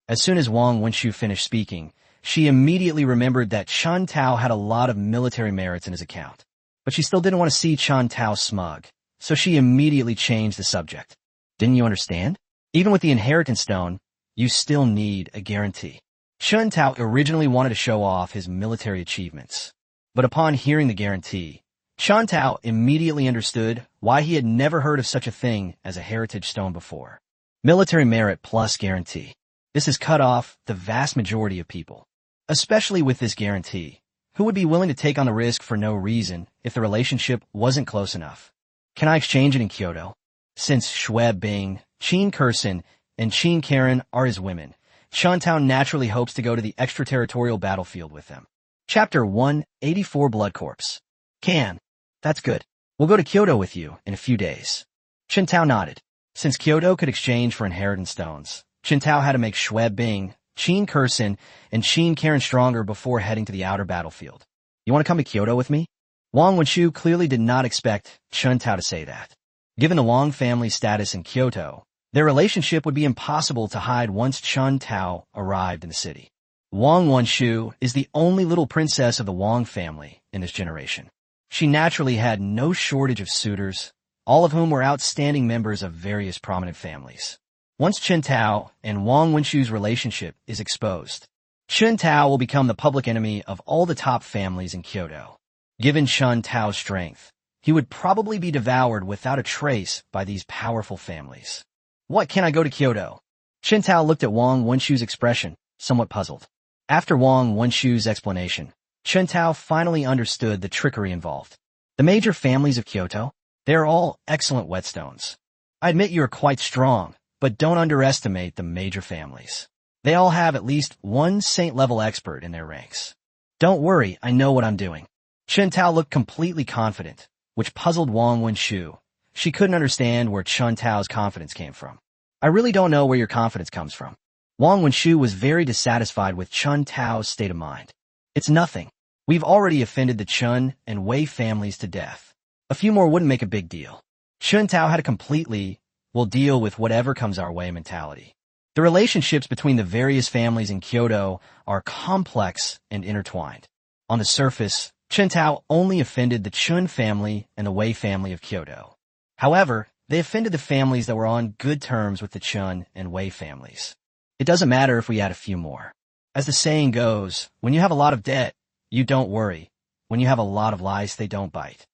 As soon as Wang Wenshu finished speaking, she immediately remembered that Chen Tao had a lot of military merits in his account. But she still didn't want to see Chen Tao smug, so she immediately changed the subject. Didn't you understand? Even with the inheritance stone, you still need a guarantee. Chun Tao originally wanted to show off his military achievements, but upon hearing the guarantee, Chun Tao immediately understood why he had never heard of such a thing as a heritage stone before. Military merit plus guarantee. This has cut off the vast majority of people. Especially with this guarantee, who would be willing to take on the risk for no reason if the relationship wasn't close enough? Can I exchange it in Kyoto? Since Xue Bing, Qin Kursin, and Qin Karen are his women, Chun Tao naturally hopes to go to the extraterritorial battlefield with them. Chapter 184 Blood Corpse. Can. That's good. We'll go to Kyoto with you in a few days. Chun Tao nodded. Since Kyoto could exchange for inheritance stones, Chun Tao had to make Xue Bing, Qin Kursin, and Qin Karen stronger before heading to the outer battlefield. You want to come to Kyoto with me? Wang Wenshu clearly did not expect Chun Tao to say that. Given the Wang family's status in Kyoto, their relationship would be impossible to hide once Chun Tao arrived in the city. Wang Wenshu is the only little princess of the Wang family in this generation. She naturally had no shortage of suitors, all of whom were outstanding members of various prominent families. Once Chun Tao and Wang Wenshu's relationship is exposed, Chun Tao will become the public enemy of all the top families in Kyoto. Given Chun Tao's strength, he would probably be devoured without a trace by these powerful families. What can I go to Kyoto? Chun Tao looked at Wang Wenshu's expression, somewhat puzzled. After Wang Wenshu's explanation, Chun Tao finally understood the trickery involved. The major families of Kyoto, they are all excellent whetstones. I admit you are quite strong, but don't underestimate the major families. They all have at least one saint-level expert in their ranks. Don't worry, I know what I'm doing. Chun Tao looked completely confident, which puzzled Wang Wenshu. She couldn't understand where Chun Tao's confidence came from. I really don't know where your confidence comes from. Wang Wenshu was very dissatisfied with Chun Tao's state of mind. It's nothing. We've already offended the Chun and Wei families to death. A few more wouldn't make a big deal. Chun Tao had a completely, we'll deal with whatever comes our way mentality. The relationships between the various families in Kyoto are complex and intertwined. On the surface, Chun Tao only offended the Chun family and the Wei family of Kyoto. However, they offended the families that were on good terms with the Chun and Wei families. It doesn't matter if we add a few more. As the saying goes, when you have a lot of debt, you don't worry. When you have a lot of lice, they don't bite.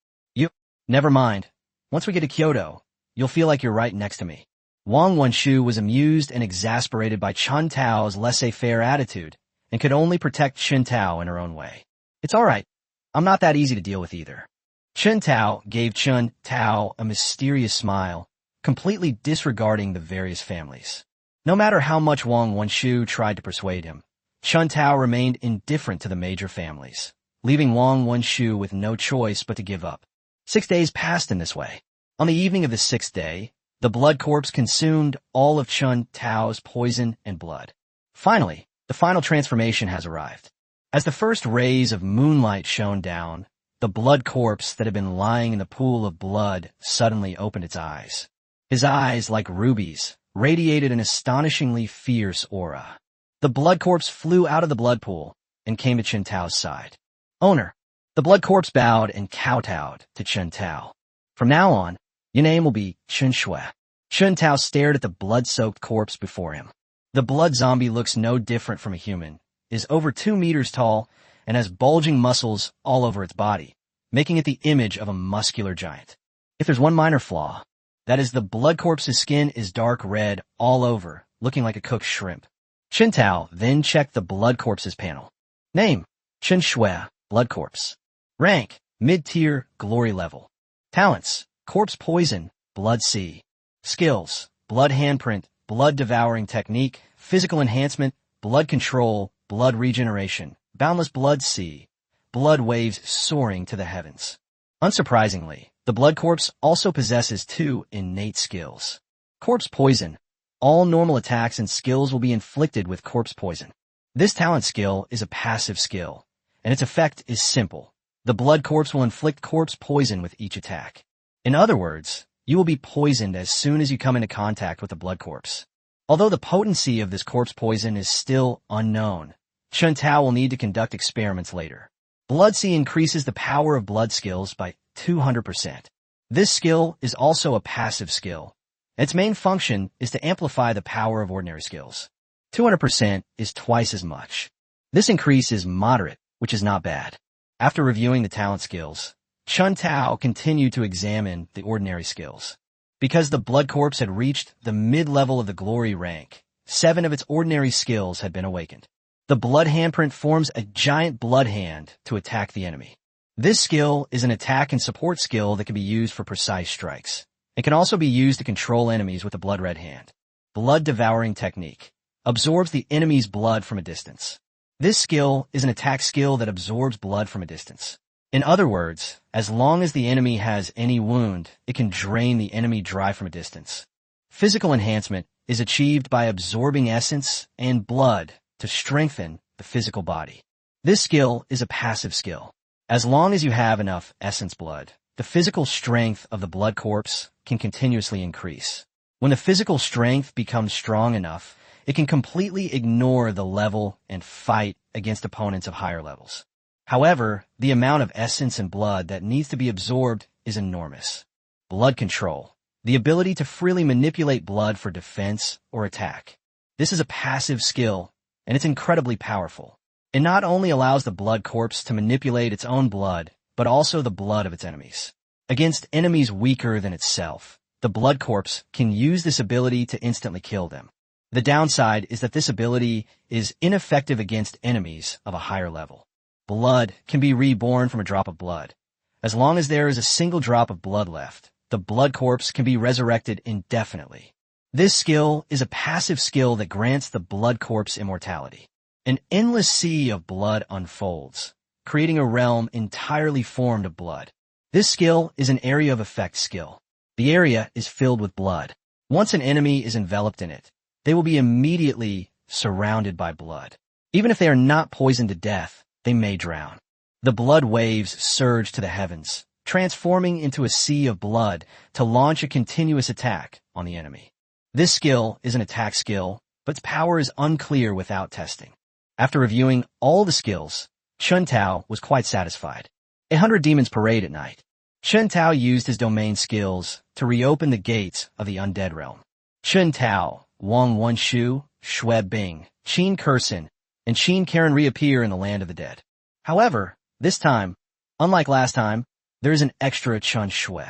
Never mind. Once we get to Kyoto, you'll feel like you're right next to me. Wang Wenshu was amused and exasperated by Chun Tao's laissez-faire attitude and could only protect Chun Tao in her own way. It's all right. I'm not that easy to deal with either. Chun Tao gave Chun Tao a mysterious smile, completely disregarding the various families. No matter how much Wang Wenshu tried to persuade him, Chun Tao remained indifferent to the major families, leaving Wang Wenshu with no choice but to give up. 6 days passed in this way. On the evening of the 6th day, the blood corpse consumed all of Chun Tao's poison and blood. Finally, the final transformation has arrived. As the first rays of moonlight shone down, the blood corpse that had been lying in the pool of blood suddenly opened its eyes. His eyes, like rubies, radiated an astonishingly fierce aura. The blood corpse flew out of the blood pool and came to Chun Tao's side. Owner. The blood corpse bowed and kowtowed to Chun Tao. From now on, your name will be Chun Xue. Chun Tao stared at the blood-soaked corpse before him. The blood zombie looks no different from a human, is over 2 meters tall, and has bulging muscles all over its body, making it the image of a muscular giant. If there's one minor flaw, that is the blood corpse's skin is dark red all over, looking like a cooked shrimp. Chun Tao then checked the blood corpse's panel. Name, Chun Xue, blood corpse. Rank, mid-tier, glory level. Talents, corpse poison, blood sea. Skills, blood handprint, blood devouring technique, physical enhancement, blood control, blood regeneration, boundless blood sea, blood waves soaring to the heavens. Unsurprisingly, the blood corpse also possesses 2 innate skills. Corpse poison. All normal attacks and skills will be inflicted with corpse poison. This talent skill is a passive skill, and its effect is simple. The blood corpse will inflict corpse poison with each attack. In other words, you will be poisoned as soon as you come into contact with the blood corpse. Although the potency of this corpse poison is still unknown, Chun Tao will need to conduct experiments later. Blood Sea increases the power of blood skills by 200%. This skill is also a passive skill. Its main function is to amplify the power of ordinary skills. 200% is twice as much. This increase is moderate, which is not bad. After reviewing the talent skills, Chun Tao continued to examine the ordinary skills. Because the Blood Corpse had reached the mid-level of the Glory rank, 7 of its ordinary skills had been awakened. The Blood Handprint forms a giant blood hand to attack the enemy. This skill is an attack and support skill that can be used for precise strikes. It can also be used to control enemies with a blood red hand. Blood Devouring Technique absorbs the enemy's blood from a distance. This skill is an attack skill that absorbs blood from a distance. In other words, as long as the enemy has any wound, it can drain the enemy dry from a distance. Physical enhancement is achieved by absorbing essence and blood to strengthen the physical body. This skill is a passive skill. As long as you have enough essence blood, the physical strength of the Blood Corpse can continuously increase. When the physical strength becomes strong enough, it can completely ignore the level and fight against opponents of higher levels. However, the amount of essence and blood that needs to be absorbed is enormous. Blood Control, the ability to freely manipulate blood for defense or attack. This is a passive skill, and it's incredibly powerful. It not only allows the Blood Corpse to manipulate its own blood, but also the blood of its enemies. Against enemies weaker than itself, the Blood Corpse can use this ability to instantly kill them. The downside is that this ability is ineffective against enemies of a higher level. Blood can be reborn from a drop of blood. As long as there is a single drop of blood left, the Blood Corpse can be resurrected indefinitely. This skill is a passive skill that grants the Blood Corpse immortality. An endless sea of blood unfolds, creating a realm entirely formed of blood. This skill is an area of effect skill. The area is filled with blood. Once an enemy is enveloped in it, they will be immediately surrounded by blood. Even if they are not poisoned to death, they may drown. The blood waves surge to the heavens, transforming into a sea of blood to launch a continuous attack on the enemy. This skill is an attack skill, but its power is unclear without testing. After reviewing all the skills, Chun Tao was quite satisfied. 100 Demons Parade at night. Chun Tao used his domain skills to reopen the gates of the undead realm. Chun Tao, Wang Wenshu, Xue Bing, Qin Kursin, and Qin Karen reappear in the land of the dead. However, this time, unlike last time, there is an extra Chun Shui.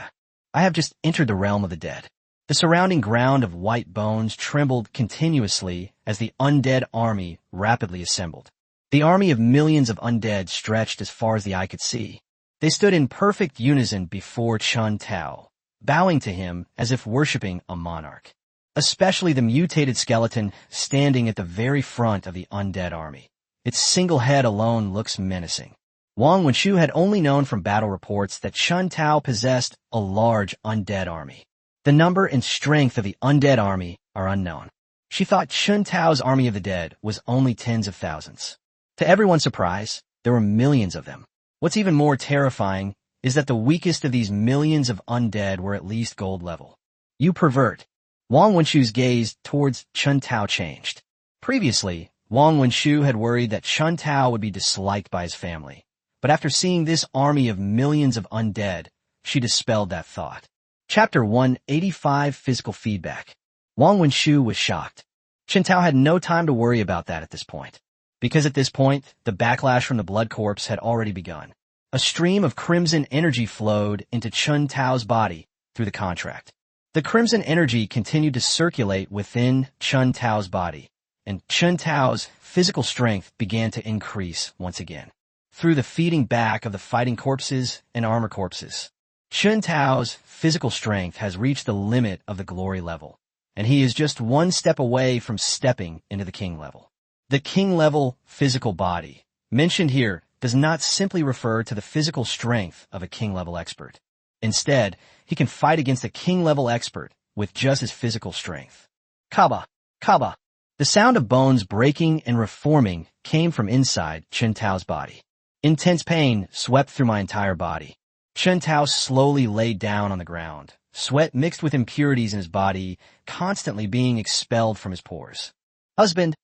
I have just entered the realm of the dead. The surrounding ground of white bones trembled continuously as the undead army rapidly assembled. The army of millions of undead stretched as far as the eye could see. They stood in perfect unison before Chun Tao, bowing to him as if worshipping a monarch. Especially the mutated skeleton standing at the very front of the undead army. Its single head alone looks menacing. Wang Wenshu had only known from battle reports that Chun Tao possessed a large undead army. The number and strength of the undead army are unknown. She thought Chun Tao's army of the dead was only tens of thousands. To everyone's surprise, there were millions of them. What's even more terrifying is that the weakest of these millions of undead were at least gold level. You pervert. Wang Wenshu's gaze towards Chun Tao changed. Previously, Wang Wenshu had worried that Chun Tao would be disliked by his family. But after seeing this army of millions of undead, she dispelled that thought. Chapter 185 Physical Feedback. Wang Wenshu was shocked. Chun Tao had no time to worry about that at this point. Because at this point, the backlash from the Blood Corpse had already begun. A stream of crimson energy flowed into Chun Tao's body through the contract. The crimson energy continued to circulate within Chun Tao's body, and Chun Tao's physical strength began to increase once again. Through the feeding back of the fighting corpses and armor corpses, Chun Tao's physical strength has reached the limit of the glory level, and he is just one step away from stepping into the king level. The king level physical body, mentioned here, does not simply refer to the physical strength of a king level expert. Instead, he can fight against a king-level expert with just his physical strength. Kaba, Kaba. The sound of bones breaking and reforming came from inside Chun Tao's body. Intense pain swept through my entire body. Chun Tao slowly laid down on the ground, sweat mixed with impurities in his body, constantly being expelled from his pores. Husband,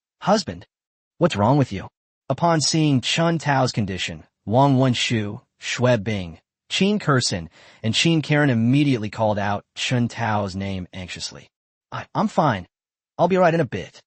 what's wrong with you? Upon seeing Chun Tao's condition, Wang Wenshu, Xue Bing, Qin Kursin, and Qin Karen immediately called out Chun Tao's name anxiously. I'm fine. I'll be right in a bit.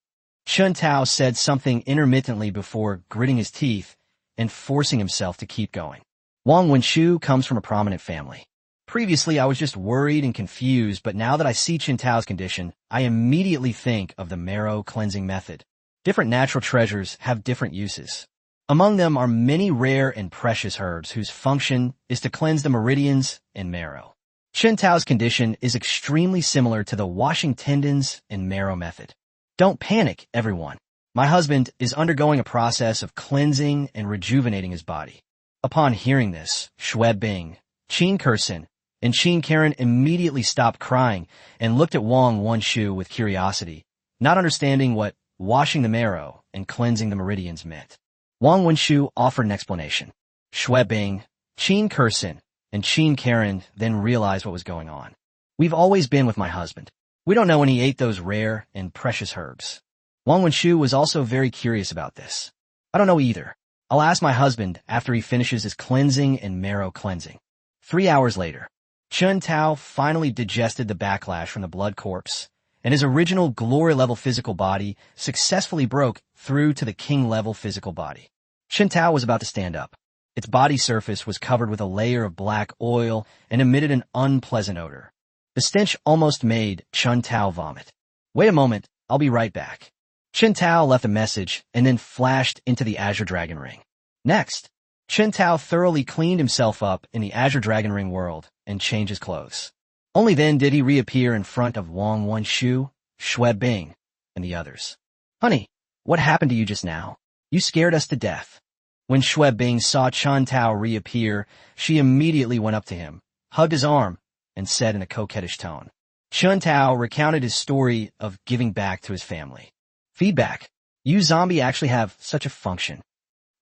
Chun Tao said something intermittently before gritting his teeth and forcing himself to keep going. Wang Wenshu comes from a prominent family. Previously, I was just worried and confused, but now that I see Chun Tao's condition, I immediately think of the marrow cleansing method. Different natural treasures have different uses. Among them are many rare and precious herbs whose function is to cleanse the meridians and marrow. Chun Tao's condition is extremely similar to the washing tendons and marrow method. Don't panic, everyone. My husband is undergoing a process of cleansing and rejuvenating his body. Upon hearing this, Xue Bing, Qin Kersin, and Qin Karen immediately stopped crying and looked at Wang Wenshu with curiosity, not understanding what washing the marrow and cleansing the meridians meant. Wang Wenshu offered an explanation. Xue Bing, Qin Kersin, and Qin Karen then realized what was going on. We've always been with my husband. We don't know when he ate those rare and precious herbs. Wang Wenshu was also very curious about this. I don't know either. I'll ask my husband after he finishes his cleansing and marrow cleansing. 3 hours later, Chun Tao finally digested the backlash from the blood corpse, and his original glory-level physical body successfully broke through to the king-level physical body. Chun Tao was about to stand up. Its body surface was covered with a layer of black oil and emitted an unpleasant odor. The stench almost made Chun Tao vomit. Wait a moment, I'll be right back. Chun Tao left a message and then flashed into the Azure Dragon Ring. Next, Chun Tao thoroughly cleaned himself up in the Azure Dragon Ring world and changed his clothes. Only then did he reappear in front of Wang Wenshu, Xue Bing, and the others. Honey, what happened to you just now? You scared us to death. When Xue Bing saw Chun Tao reappear, she immediately went up to him, hugged his arm, and said in a coquettish tone. Chun Tao recounted his story of giving back to his family. Feedback. You zombie actually have such a function.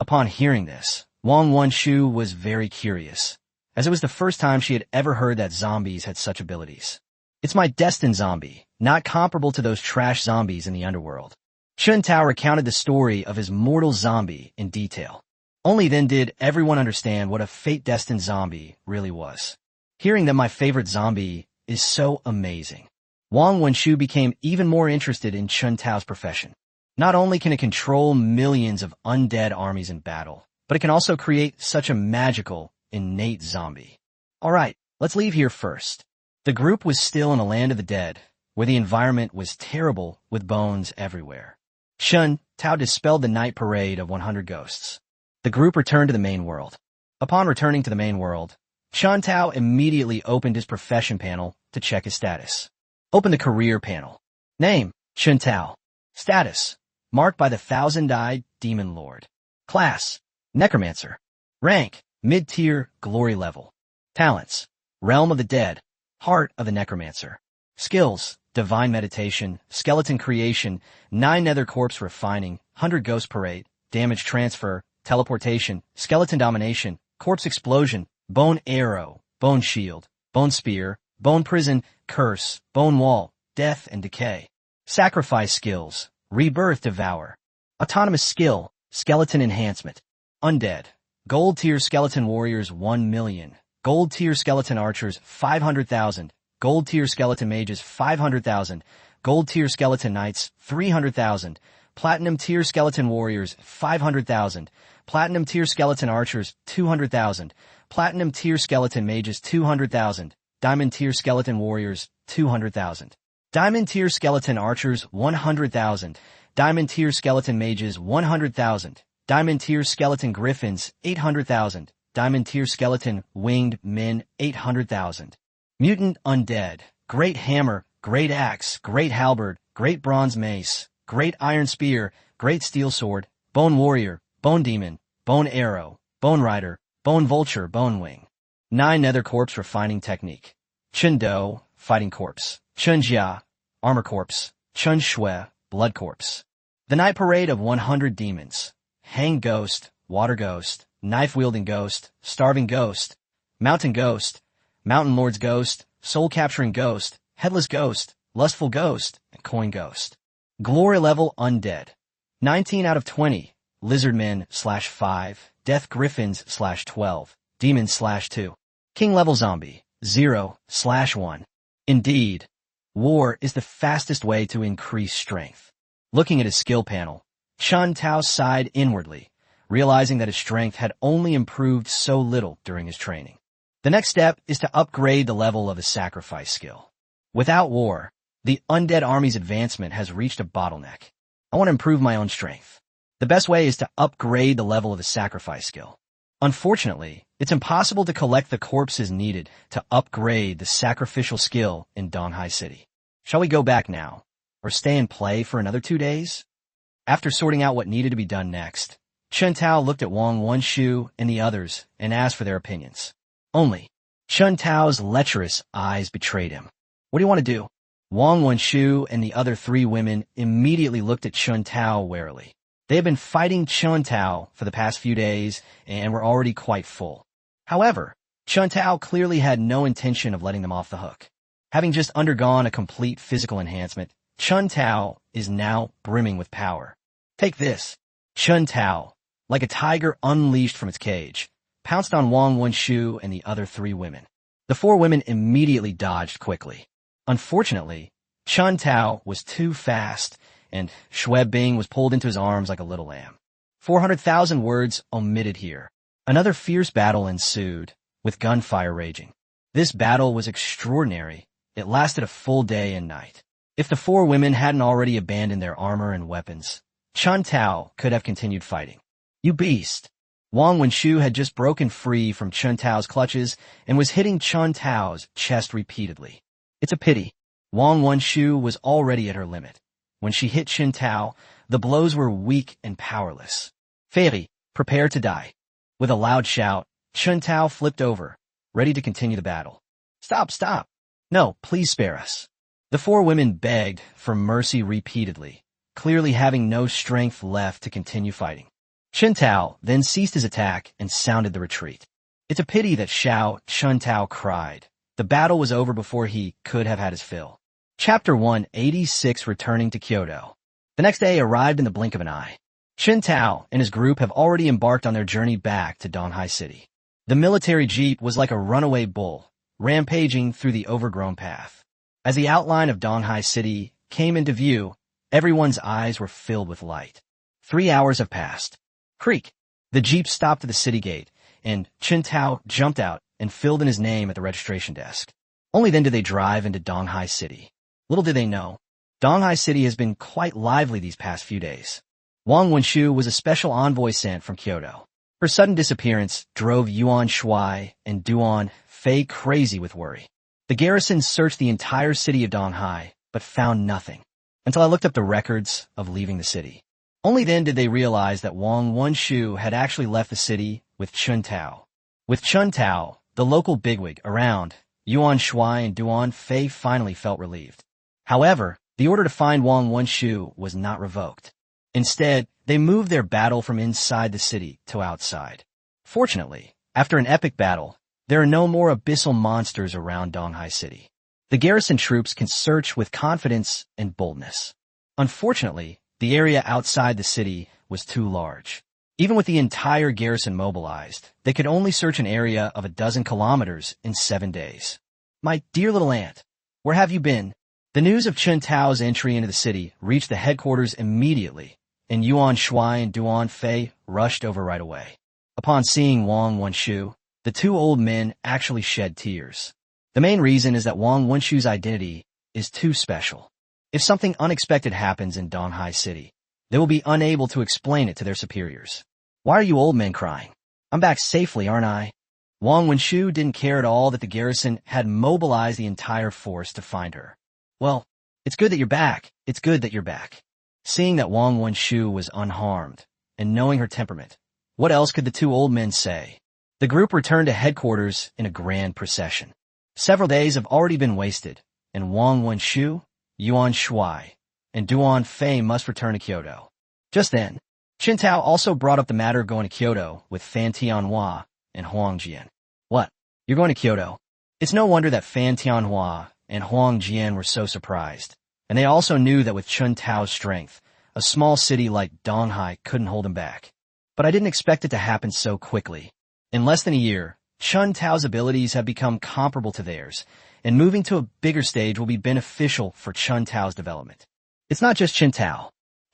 Upon hearing this, Wang Wenshu was very curious, as it was the first time she had ever heard that zombies had such abilities. It's my destined zombie, not comparable to those trash zombies in the underworld. Chun Tao recounted the story of his mortal zombie in detail. Only then did everyone understand what a fate-destined zombie really was. Hearing that my favorite zombie is so amazing. Wang Wenshu became even more interested in Chun Tao's profession. Not only can it control millions of undead armies in battle, but it can also create such a magical, innate zombie. Alright, let's leave here first. The group was still in a land of the dead, where the environment was terrible with bones everywhere. Chun Tao dispelled the night parade of 100 ghosts. The group returned to the main world. Upon returning to the main world, Chun Tao immediately opened his profession panel to check his status. Open the career panel. Name, Chun Tao. Status, marked by the thousand-eyed demon lord. Class, necromancer. Rank, mid-tier, glory level. Talents, realm of the dead, heart of the necromancer. Skills, divine meditation, skeleton creation, 9 nether corpse refining, 100 ghost parade, damage transfer, teleportation, skeleton domination, corpse explosion, bone arrow, bone shield, bone spear, bone prison, curse, bone wall, death and decay. Sacrifice skills, rebirth devour. Autonomous skill, skeleton enhancement. Undead, gold tier skeleton warriors 1 million, gold tier skeleton archers 500,000, gold tier skeleton mages 500,000, gold tier skeleton knights 300,000, platinum tier skeleton warriors 500,000, platinum tier skeleton archers 200,000, platinum tier skeleton mages 200,000, diamond tier skeleton warriors 200,000, diamond tier skeleton archers 100,000, diamond tier skeleton mages 100,000, diamond tier skeleton griffins 800,000, diamond tier skeleton winged men 800,000. Mutant undead, great hammer, great axe, great halberd, great bronze mace, great iron spear, great steel sword, bone warrior, bone demon, bone arrow, bone rider, bone vulture, bone wing. 9 nether corpse refining technique. Chun Do, fighting corpse. Chun Jia, armor corpse. Chun Shui, blood corpse. The night parade of 100 demons. Hang ghost, water ghost, knife-wielding ghost, starving ghost, mountain lord's ghost, soul-capturing ghost, headless ghost, lustful ghost, and coin ghost. Glory level undead. 19 out of 20. Lizardmen /5. Death griffins /12. Demons /2. King level zombie. 0/1. Indeed, war is the fastest way to increase strength. Looking at his skill panel, Chun Tao sighed inwardly, realizing that his strength had only improved so little during his training. The next step is to upgrade the level of his sacrifice skill. Without war, the undead army's advancement has reached a bottleneck. I want to improve my own strength. The best way is to upgrade the level of his sacrifice skill. Unfortunately, it's impossible to collect the corpses needed to upgrade the sacrificial skill in Donghai City. Shall we go back now, or stay and play for another 2 days? After sorting out what needed to be done next, Chun Tao looked at Wang Wenshu and the others and asked for their opinions. Only Chun Tao's lecherous eyes betrayed him. What do you want to do? Wang Wenshu and the other 3 women immediately looked at Chun Tao warily. They had been fighting Chun Tao for the past few days and were already quite full. However, Chun Tao clearly had no intention of letting them off the hook. Having just undergone a complete physical enhancement, Chun Tao is now brimming with power. Take this. Chun Tao, like a tiger unleashed from its cage, pounced on Wang Wenshu and the other 3 women. The 4 women immediately dodged quickly. Unfortunately, Chun Tao was too fast, and Xue Bing was pulled into his arms like a little lamb. 400,000 words omitted here. Another fierce battle ensued, with gunfire raging. This battle was extraordinary. It lasted a full day and night. If the 4 women hadn't already abandoned their armor and weapons, Chun Tao could have continued fighting. You beast! Wang Wenshu had just broken free from Chun Tao's clutches and was hitting Chun Tao's chest repeatedly. It's a pity. Wang Wenshu was already at her limit. When she hit Chun Tao, the blows were weak and powerless. Fairy, prepare to die. With a loud shout, Chun Tao flipped over, ready to continue the battle. Stop! No, please spare us. The 4 women begged for mercy repeatedly, clearly having no strength left to continue fighting. Chun Tao then ceased his attack and sounded the retreat. It's a pity that Chun Tao cried. The battle was over before he could have had his fill. Chapter 186 Returning to Kyoto. The next day arrived in the blink of an eye. Chun Tao and his group have already embarked on their journey back to Donghai City. The military jeep was like a runaway bull, rampaging through the overgrown path. As the outline of Donghai City came into view, everyone's eyes were filled with light. 3 hours have passed. Creak! The jeep stopped at the city gate, and Chun Tao jumped out and filled in his name at the registration desk. Only then did they drive into Donghai City. Little did they know, Donghai City has been quite lively these past few days. Wang Wenshu was a special envoy sent from Kyoto. Her sudden disappearance drove Yuan Shuai and Duan Fei crazy with worry. The garrison searched the entire city of Donghai, but found nothing, until I looked up the records of leaving the city. Only then did they realize that Wang Wenshu had actually left the city with Chun Tao. With Chun Tao, the local bigwig, around, Yuan Shuai and Duan Fei finally felt relieved. However, the order to find Wang Wenshu was not revoked. Instead, they moved their battle from inside the city to outside. Fortunately, after an epic battle, there are no more abyssal monsters around Donghai City. The garrison troops can search with confidence and boldness. Unfortunately, the area outside the city was too large. Even with the entire garrison mobilized, they could only search an area of 12 kilometers in 7 days. My dear little aunt, where have you been? The news of Chun Tao's entry into the city reached the headquarters immediately, and Yuan Shuai and Duan Fei rushed over right away. Upon seeing Wang Wenshu, the 2 old men actually shed tears. The main reason is that Wang Wenshu's identity is too special. If something unexpected happens in Donghai City, they will be unable to explain it to their superiors. Why are you old men crying? I'm back safely, aren't I? Wang Wenshu didn't care at all that the garrison had mobilized the entire force to find her. Well, it's good that you're back. It's good that you're back. Seeing that Wang Wenshu was unharmed, and knowing her temperament, what else could the 2 old men say? The group returned to headquarters in a grand procession. Several days have already been wasted, and Wang Wenshu, Yuan Shuai, and Duan Fei must return to Kyoto. Just then, Chun Tao also brought up the matter of going to Kyoto with Fan Tianhua and Huang Jian. What? You're going to Kyoto? It's no wonder that Fan Tianhua and Huang Jian were so surprised, and they also knew that with Chun Tao's strength, a small city like Donghai couldn't hold him back. But I didn't expect it to happen so quickly. In less than a year, Chun Tao's abilities have become comparable to theirs, and moving to a bigger stage will be beneficial for Chun Tao's development. It's not just Chun Tao.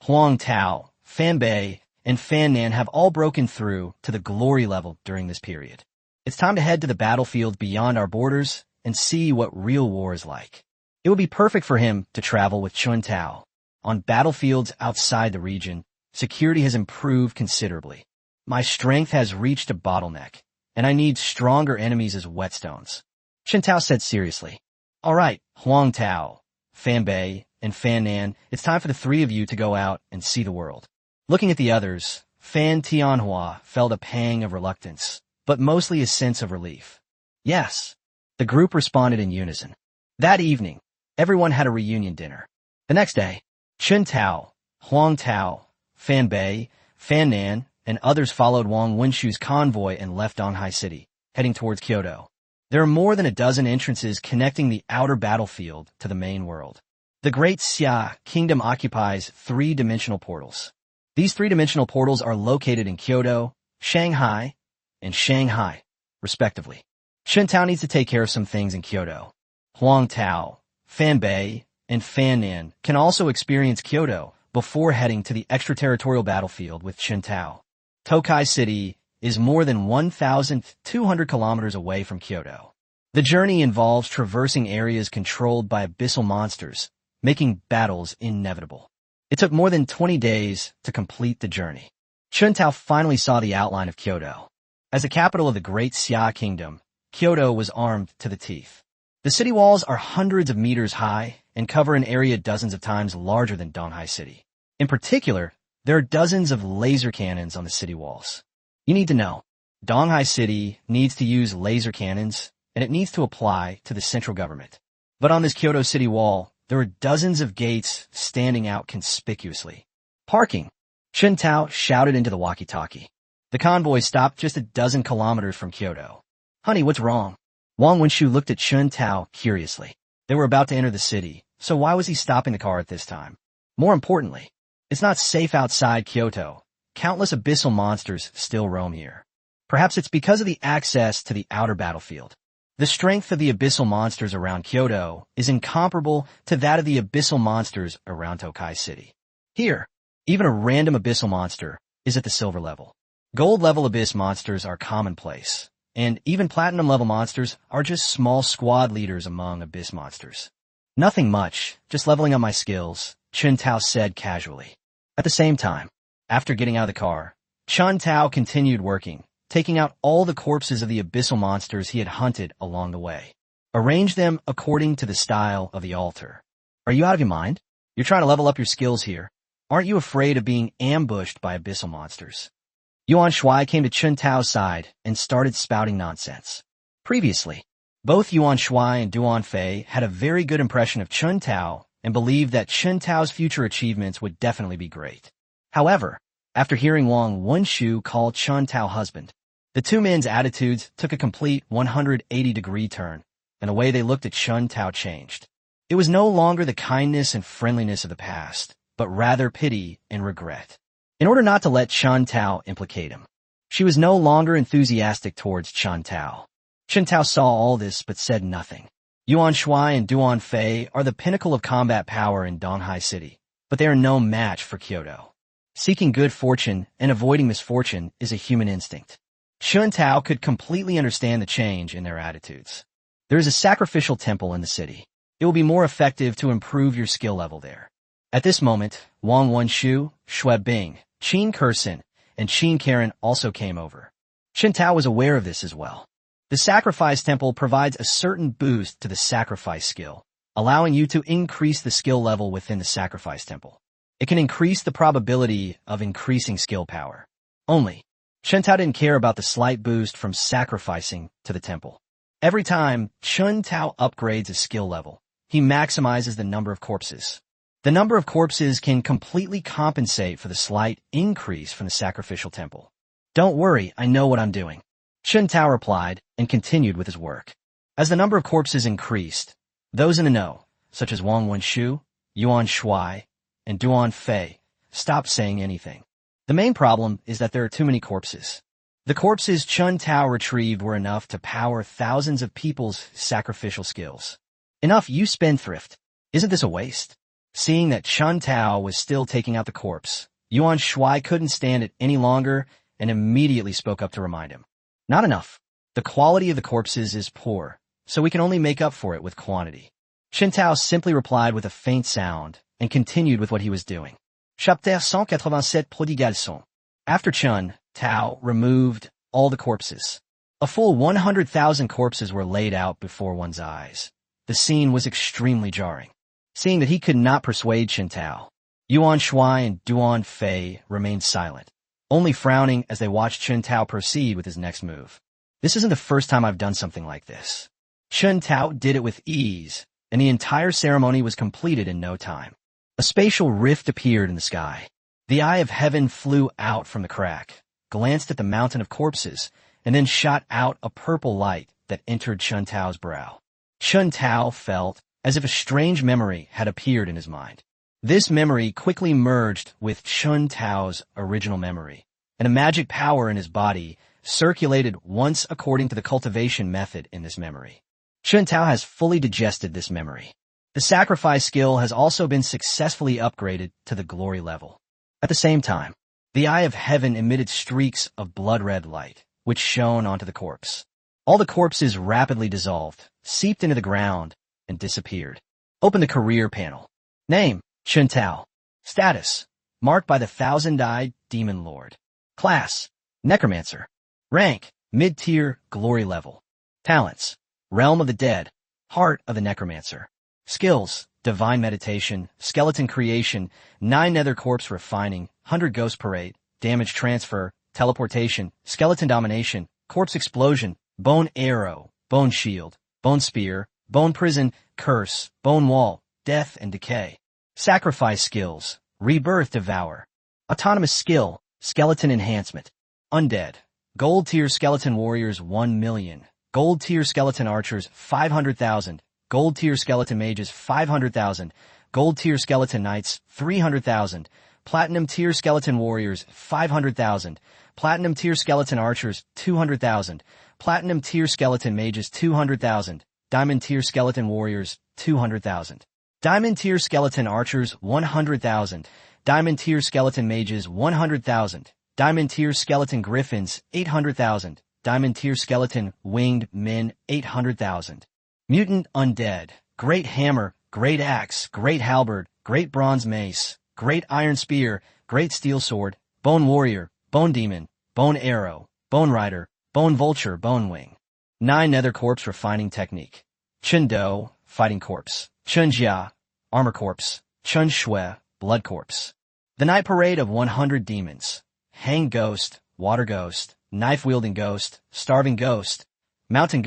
Huang Tao, Fan Bei, and Fan Nan have all broken through to the glory level during this period. It's time to head to the battlefield beyond our borders and see what real war is like. It would be perfect for him to travel with Chun Tao. On battlefields outside the region, security has improved considerably. My strength has reached a bottleneck, and I need stronger enemies as whetstones. Chun Tao said seriously. All right, Huang Tao, Fan Bei, and Fan Nan, it's time for the three of you to go out and see the world. Looking at the others, Fan Tianhua felt a pang of reluctance, but mostly a sense of relief. Yes, the group responded in unison. That evening, everyone had a reunion dinner. The next day, Chun Tao, Huang Tao, Fan Bei, Fan Nan, and others followed Wang Wenshu's convoy and left Donghai City, heading towards Kyoto. There are more than a dozen entrances connecting the outer battlefield to the main world. The Great Xia Kingdom occupies three-dimensional portals. These three-dimensional portals are located in Kyoto, Shanghai, and Shanghai, respectively. Chun Tao needs to take care of some things in Kyoto. Huang Tao, Fan Bei, and Fan Nan can also experience Kyoto before heading to the extraterritorial battlefield with Chun Tao. Tokai City is more than 1,200 kilometers away from Kyoto. The journey involves traversing areas controlled by abyssal monsters, making battles inevitable. It took more than 20 days to complete the journey. Chun Tao finally saw the outline of Kyoto. As the capital of the Great Xia Kingdom, Kyoto was armed to the teeth. The city walls are hundreds of meters high and cover an area dozens of times larger than Donghai City. In particular, there are dozens of laser cannons on the city walls. You need to know, Donghai City needs to use laser cannons, and it needs to apply to the central government. But on this Kyoto City wall, there are dozens of gates standing out conspicuously. Parking! Chun Tao shouted into the walkie-talkie. The convoy stopped just a dozen kilometers from Kyoto. Honey, what's wrong? Wang Wenshu looked at Chun Tao curiously. They were about to enter the city, so why was he stopping the car at this time? More importantly, it's not safe outside Kyoto. Countless abyssal monsters still roam here. Perhaps it's because of the access to the outer battlefield. The strength of the abyssal monsters around Kyoto is incomparable to that of the abyssal monsters around Tokai City. Here, even a random abyssal monster is at the silver level. Gold-level abyss monsters are commonplace, and even platinum-level monsters are just small squad leaders among abyss monsters. Nothing much, just leveling up my skills, Chun Tao said casually. At the same time, after getting out of the car, Chun Tao continued working, taking out all the corpses of the abyssal monsters he had hunted along the way. Arrange them according to the style of the altar. Are you out of your mind? You're trying to level up your skills here. Aren't you afraid of being ambushed by abyssal monsters? Yuan Shuai came to Chun Tao's side and started spouting nonsense. Previously, both Yuan Shuai and Duan Fei had a very good impression of Chun Tao and believed that Chun Tao's future achievements would definitely be great. However, after hearing Wang Wenshu call Chun Tao husband, the two men's attitudes took a complete 180-degree turn, and the way they looked at Chun Tao changed. It was no longer the kindness and friendliness of the past, but rather pity and regret. In order not to let Chun Tao implicate him, she was no longer enthusiastic towards Chun Tao. Chun Tao saw all this but said nothing. Yuan Shuai and Duan Fei are the pinnacle of combat power in Donghai City, but they are no match for Kyoto. Seeking good fortune and avoiding misfortune is a human instinct. Chun Tao could completely understand the change in their attitudes. There is a sacrificial temple in the city. It will be more effective to improve your skill level there. At this moment, Wang Wenshu, Xue Bing, Qin Kersen, and Qin Karen also came over. Chun Tao was aware of this as well. The sacrifice temple provides a certain boost to the sacrifice skill, allowing you to increase the skill level within the sacrifice temple. It can increase the probability of increasing skill power. Only, Chun Tao didn't care about the slight boost from sacrificing to the temple. Every time Chun Tao upgrades a skill level, he maximizes the number of corpses. The number of corpses can completely compensate for the slight increase from the sacrificial temple. Don't worry, I know what I'm doing. Chun Tao replied and continued with his work. As the number of corpses increased, those in the know, such as Wang Wenshu, Yuan Shuai, and Duan Fei, stopped saying anything. The main problem is that there are too many corpses. The corpses Chun Tao retrieved were enough to power thousands of people's sacrificial skills. Enough, you spendthrift. Isn't this a waste? Seeing that Chun Tao was still taking out the corpse, Yuan Shuai couldn't stand it any longer and immediately spoke up to remind him. Not enough. The quality of the corpses is poor, so we can only make up for it with quantity. Chun Tao simply replied with a faint sound and continued with what he was doing. Chapitre 187 Prodigal Son. After Chun Tao removed all the corpses, a full 100,000 corpses were laid out before one's eyes. The scene was extremely jarring. Seeing that he could not persuade Chun Tao, Yuan Shuai and Duan Fei remained silent, only frowning as they watched Chun Tao proceed with his next move. This isn't the first time I've done something like this. Chun Tao did it with ease, and the entire ceremony was completed in no time. A spatial rift appeared in the sky. The eye of heaven flew out from the crack, glanced at the mountain of corpses, and then shot out a purple light that entered Chun Tao's brow. Chun Tao felt as if a strange memory had appeared in his mind. This memory quickly merged with Chun Tao's original memory, and a magic power in his body circulated once according to the cultivation method in this memory. Chun Tao has fully digested this memory. The sacrifice skill has also been successfully upgraded to the glory level. At the same time, the eye of heaven emitted streaks of blood-red light, which shone onto the corpse. All the corpses rapidly dissolved, seeped into the ground, and disappeared. Open the career panel. Name, Chun Tao. Status, marked by the thousand-eyed demon lord. Class, necromancer. Rank, mid-tier, glory level. Talents, realm of the dead, heart of the necromancer. Skills, divine meditation, skeleton creation, 9 nether corpse refining, 100 ghost parade, damage transfer, teleportation, skeleton domination, corpse explosion, bone arrow, bone shield, bone spear, bone prison, curse, bone wall, death and decay. Sacrifice skills, rebirth devour. Autonomous skill, skeleton enhancement. Undead, gold tier skeleton warriors 1 million, gold tier skeleton archers 500,000, gold tier skeleton mages 500,000, gold tier skeleton knights 300,000, platinum tier skeleton warriors 500,000, platinum tier skeleton archers 200,000, platinum tier skeleton mages 200,000, diamond tier skeleton warriors 200,000, diamond tier skeleton archers 100,000, diamond tier skeleton mages 100,000, diamond tier skeleton griffins 800,000, diamond tier skeleton winged men 800,000. Mutant undead, great hammer, great axe, great halberd, great bronze mace, great iron spear, great steel sword, bone warrior, bone demon, bone arrow, bone rider, bone vulture, bone wing. 9 nether corpse refining technique. Chun Do, fighting corpse. Chun Jia, armor corpse. Chun Shui, blood corpse. The night parade of 100 demons. Hang ghost, water ghost, knife wielding ghost, starving ghost, mountain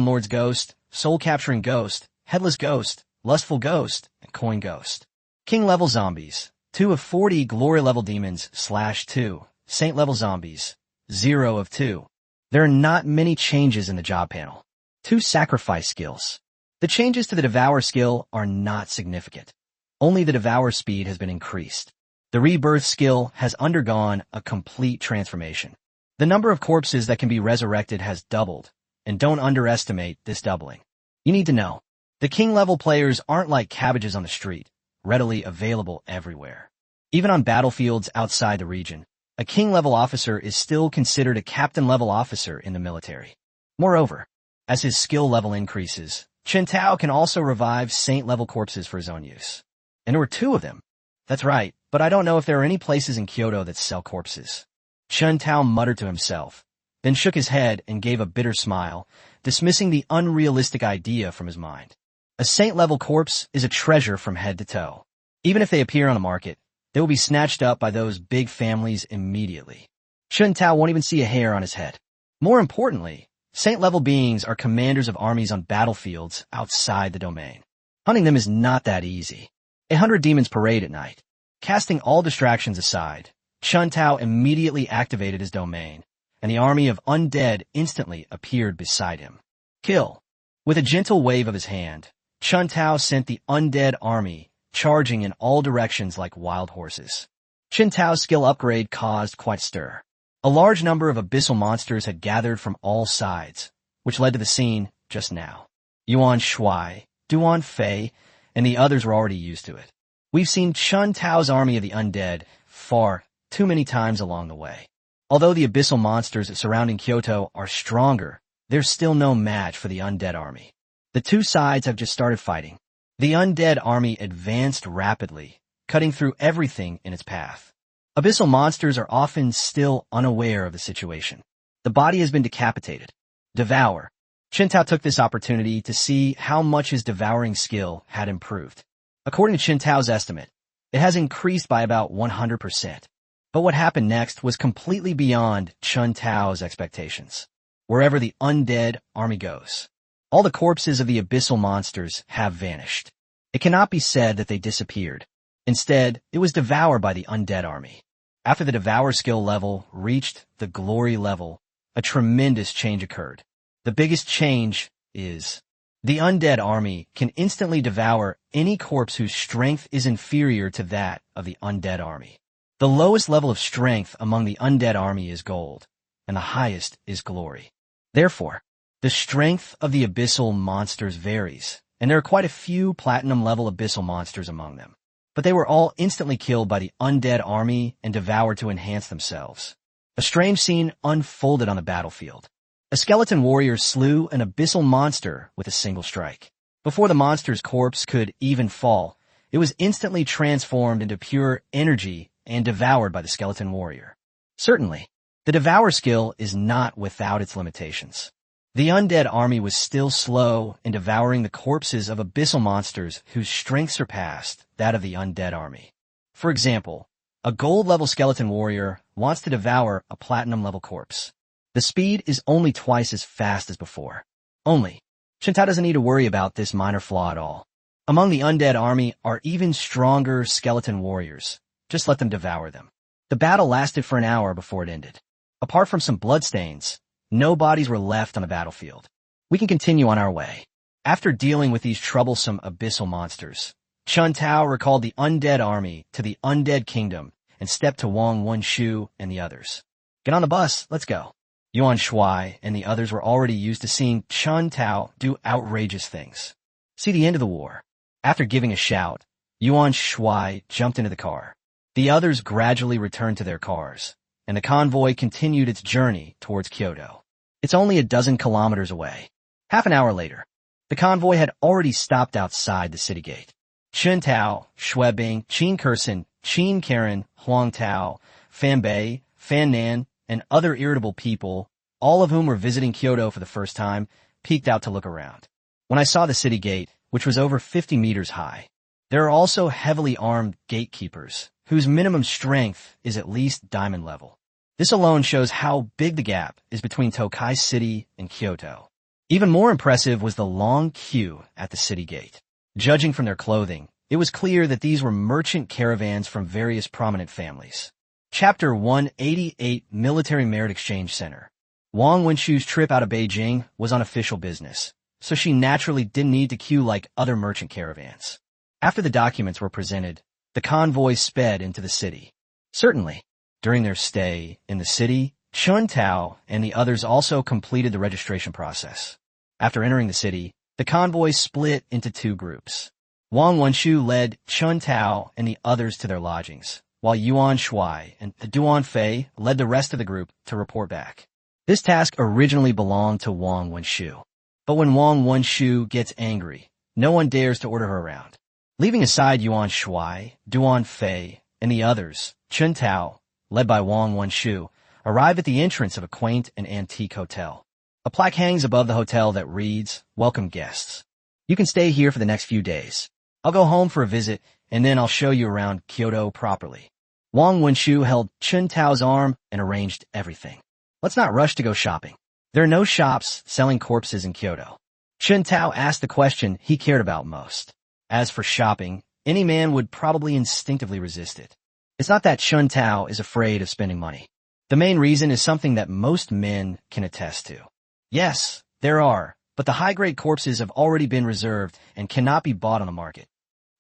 lord's ghost, soul capturing ghost, headless ghost, lustful ghost, and coin ghost. King level zombies, 2 of 40 glory level demons /2, saint level zombies, 0 of 2. There are not many changes in the job panel. 2 sacrifice skills. The changes to the devour skill are not significant. Only the devour speed has been increased. The rebirth skill has undergone a complete transformation. The number of corpses that can be resurrected has doubled, and don't underestimate this doubling. You need to know, the king level players aren't like cabbages on the street, readily available everywhere. Even on battlefields outside the region, a king level officer is still considered a captain level officer in the military. Moreover, as his skill level increases, Chun Tao can also revive saint level corpses for his own use. And there were 2 of them. That's right, but I don't know if there are any places in Kyoto that sell corpses. Chun Tao muttered to himself, then shook his head and gave a bitter smile, dismissing the unrealistic idea from his mind. A saint-level corpse is a treasure from head to toe. Even if they appear on the market, they will be snatched up by those big families immediately. Chun Tao won't even see a hair on his head. More importantly, saint-level beings are commanders of armies on battlefields outside the domain. Hunting them is not that easy. 100 demons parade at night. Casting all distractions aside, Chun Tao immediately activated his domain, and the army of undead instantly appeared beside him. Kill. With a gentle wave of his hand, Chun Tao sent the undead army charging in all directions like wild horses. Chun Tao's skill upgrade caused quite a stir. A large number of abyssal monsters had gathered from all sides, which led to the scene just now. Yuan Shuai, Duan Fei, and the others were already used to it. We've seen Chun Tao's army of the undead far too many times along the way. Although the abyssal monsters surrounding Kyoto are stronger, there's still no match for the undead army. The two sides have just started fighting. The undead army advanced rapidly, cutting through everything in its path. Abyssal monsters are often still unaware of the situation. The body has been decapitated. Devour. Chun Tao took this opportunity to see how much his devouring skill had improved. According to Chun Tao's estimate, it has increased by about 100%. But what happened next was completely beyond Chun Tao's expectations. Wherever the undead army goes, all the corpses of the abyssal monsters have vanished. It cannot be said that they disappeared. Instead, it was devoured by the undead army. After the devour skill level reached the glory level, a tremendous change occurred. The biggest change is the undead army can instantly devour any corpse whose strength is inferior to that of the undead army. The lowest level of strength among the undead army is gold, and the highest is glory. Therefore, the strength of the abyssal monsters varies, and there are quite a few platinum-level abyssal monsters among them. But they were all instantly killed by the undead army and devoured to enhance themselves. A strange scene unfolded on the battlefield. A skeleton warrior slew an abyssal monster with a single strike. Before the monster's corpse could even fall, it was instantly transformed into pure energy and devoured by the skeleton warrior. Certainly, the devour skill is not without its limitations. The undead army was still slow in devouring the corpses of abyssal monsters whose strength surpassed that of the undead army. For example, a gold-level skeleton warrior wants to devour a platinum-level corpse. The speed is only twice as fast as before. Only, Chun Tao doesn't need to worry about this minor flaw at all. Among the undead army are even stronger skeleton warriors. Just let them devour them. The battle lasted for an hour before it ended. Apart from some bloodstains, no bodies were left on the battlefield. We can continue on our way. After dealing with these troublesome abyssal monsters, Chun Tao recalled the undead army to the undead kingdom and stepped to Wang Wenshu and the others. Get on the bus, let's go. Yuan Shuai and the others were already used to seeing Chun Tao do outrageous things. See the end of the war. After giving a shout, Yuan Shuai jumped into the car. The others gradually returned to their cars, and the convoy continued its journey towards Kyoto. It's only a dozen kilometers away. Half an hour later, the convoy had already stopped outside the city gate. Chun Tao, Xue Bing, Qin Kersen, Qin Karen, Huang Tao, Fan Bei, Fan Nan, and other irritable people, all of whom were visiting Kyoto for the first time, peeked out to look around. When I saw the city gate, which was over 50 meters high, there are also heavily armed gatekeepers, whose minimum strength is at least diamond level. This alone shows how big the gap is between Tokai City and Kyoto. Even more impressive was the long queue at the city gate. Judging from their clothing, it was clear that these were merchant caravans from various prominent families. Chapter 188 Military Merit Exchange Center. Wang Wenshu's trip out of Beijing was on official business, so she naturally didn't need to queue like other merchant caravans. After the documents were presented, the convoy sped into the city. Certainly, during their stay in the city, Chun Tao and the others also completed the registration process. After entering the city, the convoy split into two groups. Wang Wenshu led Chun Tao and the others to their lodgings, while Yuan Shuai and Duan Fei led the rest of the group to report back. This task originally belonged to Wang Wenshu. But when Wang Wenshu gets angry, no one dares to order her around. Leaving aside Yuan Shuai, Duan Fei, and the others, Chun Tao, led by Wang Wenshu, arrive at the entrance of a quaint and antique hotel. A plaque hangs above the hotel that reads, "Welcome guests. You can stay here for the next few days. I'll go home for a visit, and then I'll show you around Kyoto properly." Wang Wenshu held Chun Tao's arm and arranged everything. Let's not rush to go shopping. There are no shops selling corpses in Kyoto. Chun Tao asked the question he cared about most. As for shopping, any man would probably instinctively resist it. It's not that Chun Tao is afraid of spending money. The main reason is something that most men can attest to. Yes, there are, but the high-grade corpses have already been reserved and cannot be bought on the market.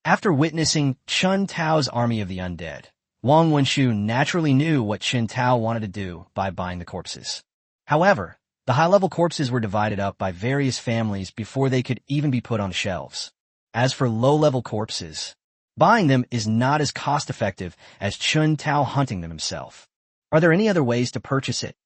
After witnessing Chun Tao's army of the undead, Wang Wenshu naturally knew what Chun Tao wanted to do by buying the corpses. However, the high-level corpses were divided up by various families before they could even be put on shelves. As for low-level corpses, buying them is not as cost-effective as Chun Tao hunting them himself. Are there any other ways to purchase it?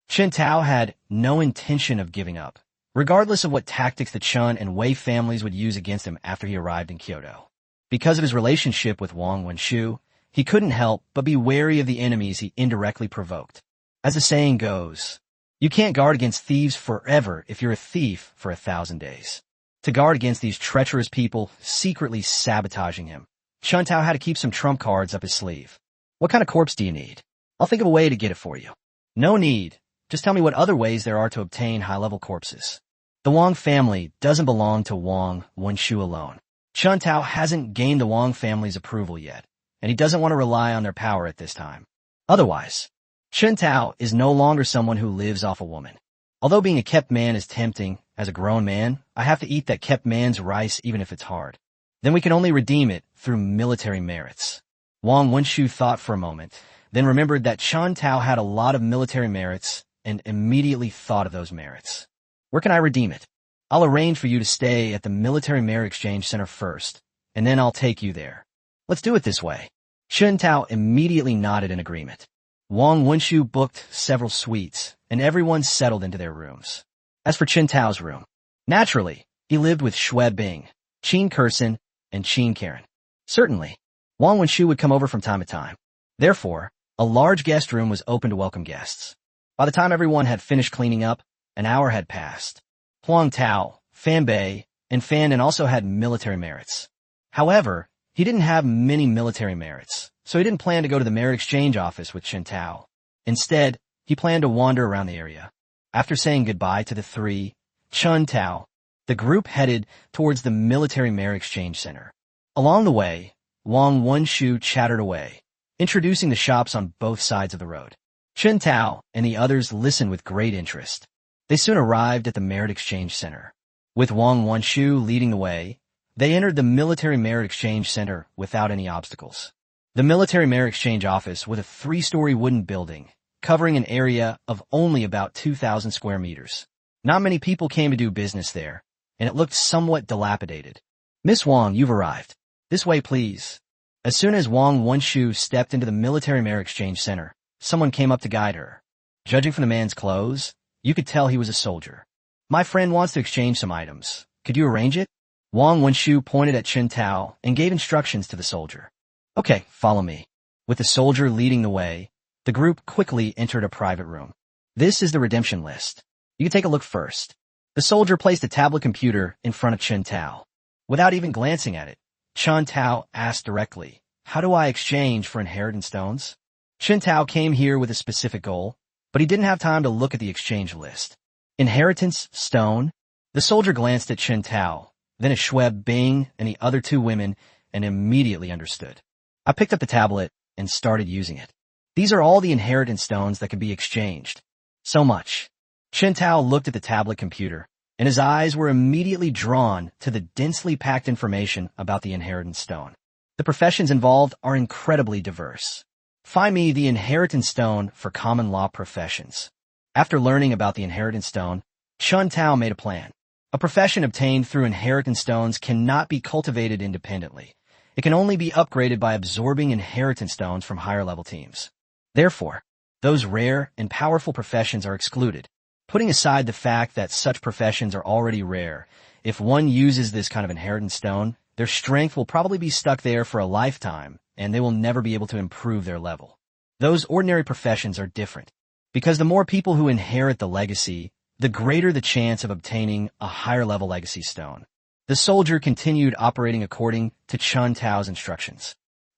Chun Tao had no intention of giving up, regardless of what tactics the Chun and Wei families would use against him after he arrived in Kyoto. Because of his relationship with Wang Wenshu, he couldn't help but be wary of the enemies he indirectly provoked. As the saying goes, you can't guard against thieves forever if you're a thief for 1,000 days. To guard against these treacherous people secretly sabotaging him, Chun Tao had to keep some trump cards up his sleeve. What kind of corpse do you need? I'll think of a way to get it for you. No need. Just tell me what other ways there are to obtain high-level corpses. The Wang family doesn't belong to Wang Wenshu alone. Chun Tao hasn't gained the Wang family's approval yet, and he doesn't want to rely on their power at this time. Otherwise, Chun Tao is no longer someone who lives off a woman. Although being a kept man is tempting, as a grown man, I have to eat that kept man's rice even if it's hard. Then we can only redeem it through military merits. Wang Wenshu thought for a moment, then remembered that Chun Tao had a lot of military merits and immediately thought of those merits. Where can I redeem it? I'll arrange for you to stay at the Military Merit Exchange Center first, and then I'll take you there. Let's do it this way. Chun Tao immediately nodded in agreement. Wang Wenshu booked several suites, and everyone settled into their rooms. As for Chun Tao's room, naturally, he lived with Xue Bing, Qin Kursin, and Qin Karen. Certainly, Wang Wenshu would come over from time to time. Therefore, a large guest room was open to welcome guests. By the time everyone had finished cleaning up, an hour had passed. Huang Tao, Fan Bei, and Fan Nan also had military merits. However, he didn't have many military merits, so he didn't plan to go to the merit exchange office with Chun Tao. Instead, he planned to wander around the area. After saying goodbye to the three, Chun Tao, the group headed towards the Military Merit Exchange Center. Along the way, Wang Wenshu chattered away, introducing the shops on both sides of the road. Chun Tao and the others listened with great interest. They soon arrived at the Merit Exchange Center. With Wang Wenshu leading the way, they entered the Military Merit Exchange Center without any obstacles. The Military Merit Exchange office was a 3-story wooden building, covering an area of only about 2,000 square meters. Not many people came to do business there, and it looked somewhat dilapidated. Miss Wang, you've arrived. This way, please. As soon as Wang Wenshu stepped into the Military Merit Exchange Center, someone came up to guide her. Judging from the man's clothes, you could tell he was a soldier. My friend wants to exchange some items. Could you arrange it? Wang Wenshu pointed at Chun Tao and gave instructions to the soldier. Okay, follow me. With the soldier leading the way, the group quickly entered a private room. This is the redemption list. You can take a look first. The soldier placed a tablet computer in front of Chun Tao. Without even glancing at it, Chun Tao asked directly, how do I exchange for inheritance stones? Chun Tao came here with a specific goal, but he didn't have time to look at the exchange list. Inheritance stone? The soldier glanced at Chun Tao, then at Xue Bing and the other 2 women, and immediately understood. I picked up the tablet and started using it. These are all the inheritance stones that can be exchanged. So much. Chun Tao looked at the tablet computer, and his eyes were immediately drawn to the densely packed information about the inheritance stone. The professions involved are incredibly diverse. Find me the inheritance stone for common law professions. After learning about the inheritance stone, Chun Tao made a plan. A profession obtained through inheritance stones cannot be cultivated independently. It can only be upgraded by absorbing inheritance stones from higher-level teams. Therefore, those rare and powerful professions are excluded. Putting aside the fact that such professions are already rare, if one uses this kind of inheritance stone, their strength will probably be stuck there for a lifetime, and they will never be able to improve their level. Those ordinary professions are different, because the more people who inherit the legacy, the greater the chance of obtaining a higher-level legacy stone. The soldier continued operating according to Chun Tao's instructions.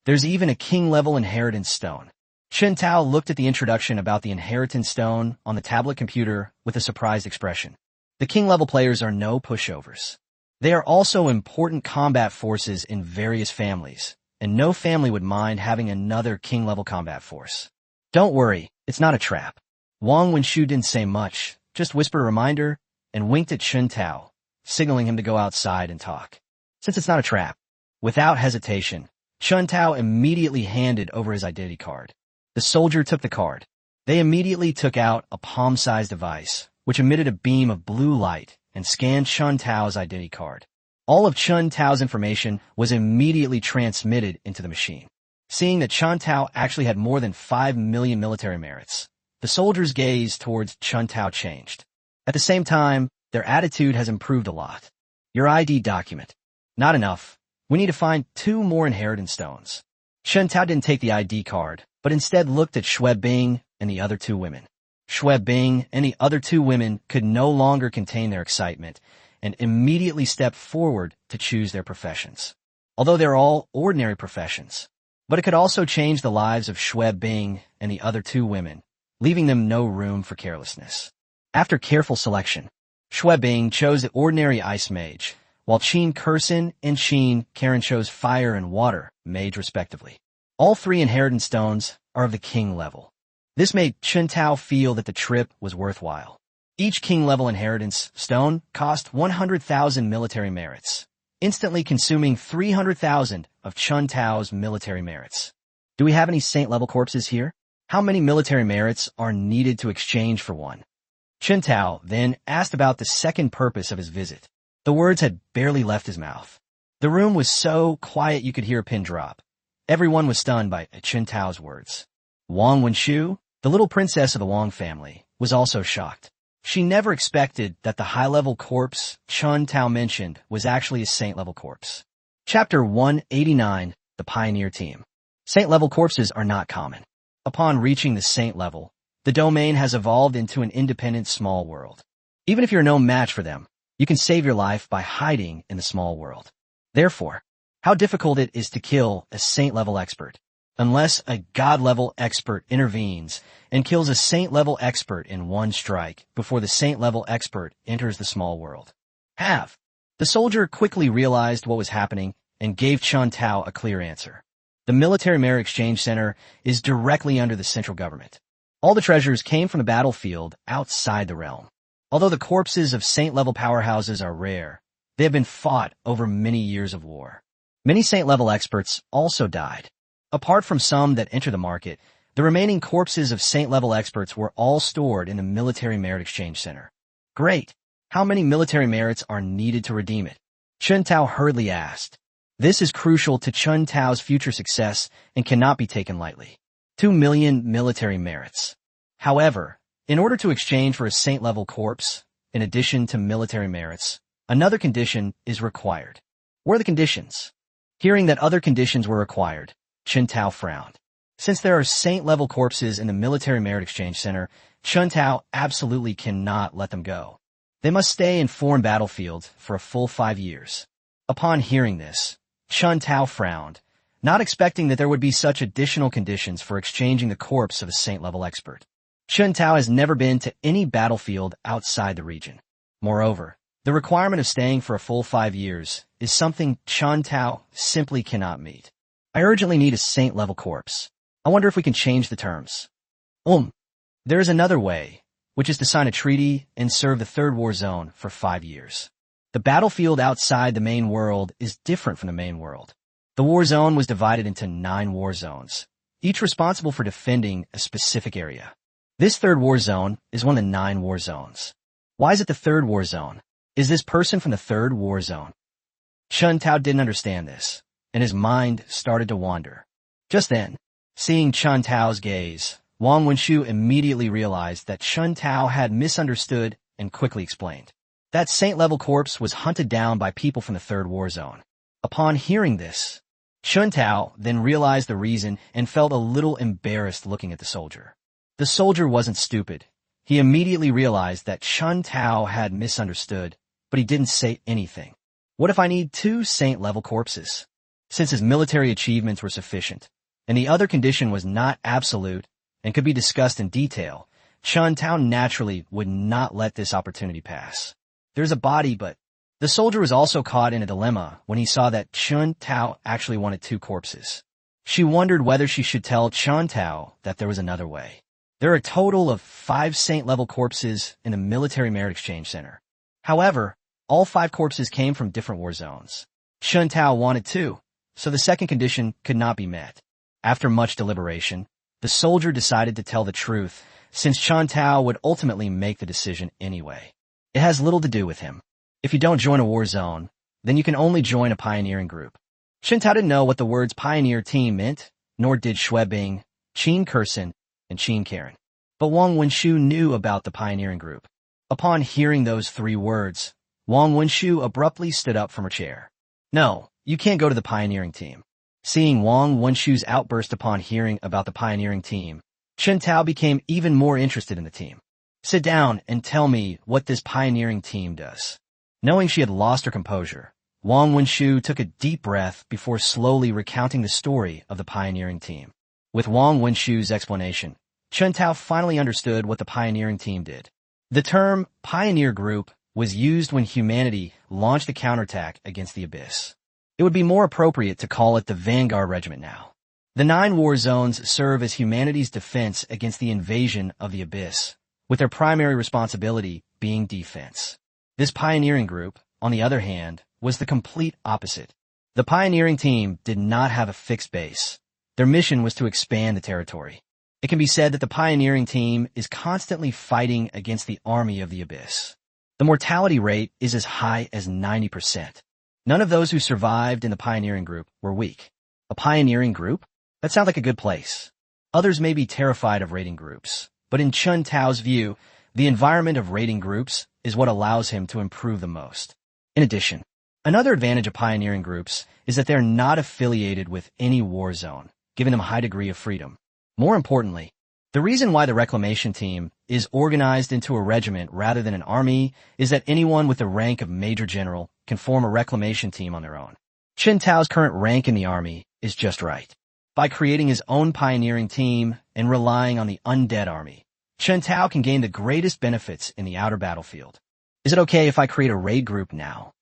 There's even a king-level inheritance stone. Chun Tao looked at the introduction about the inheritance stone on the tablet computer with a surprised expression. The king-level players are no pushovers. They are also important combat forces in various families, and no family would mind having another king-level combat force. Don't worry, it's not a trap. Wang Wenshu didn't say much, just whispered a reminder and winked at Chun Tao, signaling him to go outside and talk. Since it's not a trap, without hesitation, Chun Tao immediately handed over his identity card. The soldier took the card. They immediately took out a palm-sized device, which emitted a beam of blue light and scanned Chun Tao's identity card. All of Chun Tao's information was immediately transmitted into the machine. Seeing that Chun Tao actually had more than 5 million military merits, the soldiers' gaze towards Chun Tao changed. At the same time, their attitude has improved a lot. Your ID document. Not enough. We need to find 2 more inheritance stones. Chun Tao didn't take the ID card, but instead looked at Xue Bing and the other 2 women. Xue Bing and the other 2 women could no longer contain their excitement and immediately stepped forward to choose their professions. Although they're all ordinary professions, but it could also change the lives of Xue Bing and the other 2 women, leaving them no room for carelessness. After careful selection, Xue Bing chose the ordinary ice mage, while Qin Kursin and Qin Karen chose fire and water mage respectively. All 3 inheritance stones are of the king level. This made Chun Tao feel that the trip was worthwhile. Each king-level inheritance stone cost 100,000 military merits, instantly consuming 300,000 of Chun Tao's military merits. Do we have any saint-level corpses here? How many military merits are needed to exchange for one? Chun Tao then asked about the second purpose of his visit. The words had barely left his mouth. The room was so quiet you could hear a pin drop. Everyone was stunned by Chun Tao's words. Wang Wenshu, the little princess of the Wang family, was also shocked. She never expected that the high-level corpse Chun Tao mentioned was actually a saint-level corpse. Chapter 189, The Pioneer Team. Saint-level corpses are not common. Upon reaching the saint level, the domain has evolved into an independent small world. Even if you're no match for them, you can save your life by hiding in the small world. Therefore, how difficult it is to kill a saint-level expert. Unless a god-level expert intervenes and kills a saint-level expert in one strike before the saint-level expert enters the small world. The soldier quickly realized what was happening and gave Chun Tao a clear answer. The Military Merit Exchange Center is directly under the central government. All the treasures came from the battlefield outside the realm. Although the corpses of saint-level powerhouses are rare, they have been fought over many years of war. Many saint-level experts also died. Apart from some that enter the market, the remaining corpses of saint-level experts were all stored in the Military Merit Exchange Center. Great! How many military merits are needed to redeem it? Chun Tao hurriedly asked. This is crucial to Chun Tao's future success and cannot be taken lightly. 2 million military merits. However, in order to exchange for a saint-level corpse, in addition to military merits, another condition is required. What are the conditions? Hearing that other conditions were required, Chun Tao frowned. Since there are saint-level corpses in the Military Merit Exchange Center, Chun Tao absolutely cannot let them go. They must stay in foreign battlefields for a full 5 years. Upon hearing this, Chun Tao frowned, not expecting that there would be such additional conditions for exchanging the corpse of a saint-level expert. Chun Tao has never been to any battlefield outside the region. Moreover, the requirement of staying for a full 5 years is something Chun Tao simply cannot meet. I urgently need a saint-level corpse. I wonder if we can change the terms. There is another way, which is to sign a treaty and serve the Third War Zone for 5 years. The battlefield outside the main world is different from the main world. The war zone was divided into 9 war zones, each responsible for defending a specific area. This Third War Zone is one of the 9 war zones. Why is it the Third War Zone? Is this person from the Third War Zone? Chun Tao didn't understand this, and his mind started to wander. Just then, seeing Chun Tao's gaze, Wang Wenshu immediately realized that Chun Tao had misunderstood and quickly explained. That saint-level corpse was hunted down by people from the Third War Zone. Upon hearing this, Chun Tao then realized the reason and felt a little embarrassed looking at the soldier. The soldier wasn't stupid. He immediately realized that Chun Tao had misunderstood, but he didn't say anything. What if I need 2 saint-level corpses? Since his military achievements were sufficient, and the other condition was not absolute and could be discussed in detail, Chun Tao naturally would not let this opportunity pass. There's a body, but the soldier was also caught in a dilemma when he saw that Chun Tao actually wanted 2 corpses. She wondered whether she should tell Chun Tao that there was another way. There are a total of 5 saint-level corpses in the Military Merit Exchange Center. However, all 5 corpses came from different war zones. Chun Tao wanted 2, so the second condition could not be met. After much deliberation, the soldier decided to tell the truth, since Chun Tao would ultimately make the decision anyway. It has little to do with him. If you don't join a war zone, then you can only join a pioneering group. Chen Tao didn't know what the words pioneer team meant, nor did Xue Bing, Qin Kursin, and Qin Karen. But Wang Wenshu knew about the pioneering group. Upon hearing those 3 words, Wang Wenshu abruptly stood up from her chair. No, you can't go to the pioneering team. Seeing Wang Wenshu's outburst upon hearing about the pioneering team, Chen Tao became even more interested in the team. Sit down and tell me what this pioneering team does. Knowing she had lost her composure, Wang Wenshu took a deep breath before slowly recounting the story of the pioneering team. With Wang Wenshu's explanation, Chen Tao finally understood what the pioneering team did. The term pioneer group was used when humanity launched a counterattack against the Abyss. It would be more appropriate to call it the Vanguard Regiment now. The 9 war zones serve as humanity's defense against the invasion of the Abyss, with their primary responsibility being defense. This pioneering group, on the other hand, was the complete opposite. The pioneering team did not have a fixed base. Their mission was to expand the territory. It can be said that the pioneering team is constantly fighting against the army of the Abyss. The mortality rate is as high as 90%. None of those who survived in the pioneering group were weak. A pioneering group? That sounds like a good place. Others may be terrified of raiding groups, but in Chen Tao's view, the environment of raiding groups is what allows him to improve the most. In addition, another advantage of pioneering groups is that they're not affiliated with any war zone, giving them a high degree of freedom. More importantly, the reason why the reclamation team is organized into a regiment rather than an army is that anyone with the rank of Major General can form a reclamation team on their own. Chen Tao's current rank in the army is just right. By creating his own pioneering team and relying on the undead army, Chen Tao can gain the greatest benefits in the outer battlefield. Is it okay if I create a raid group now?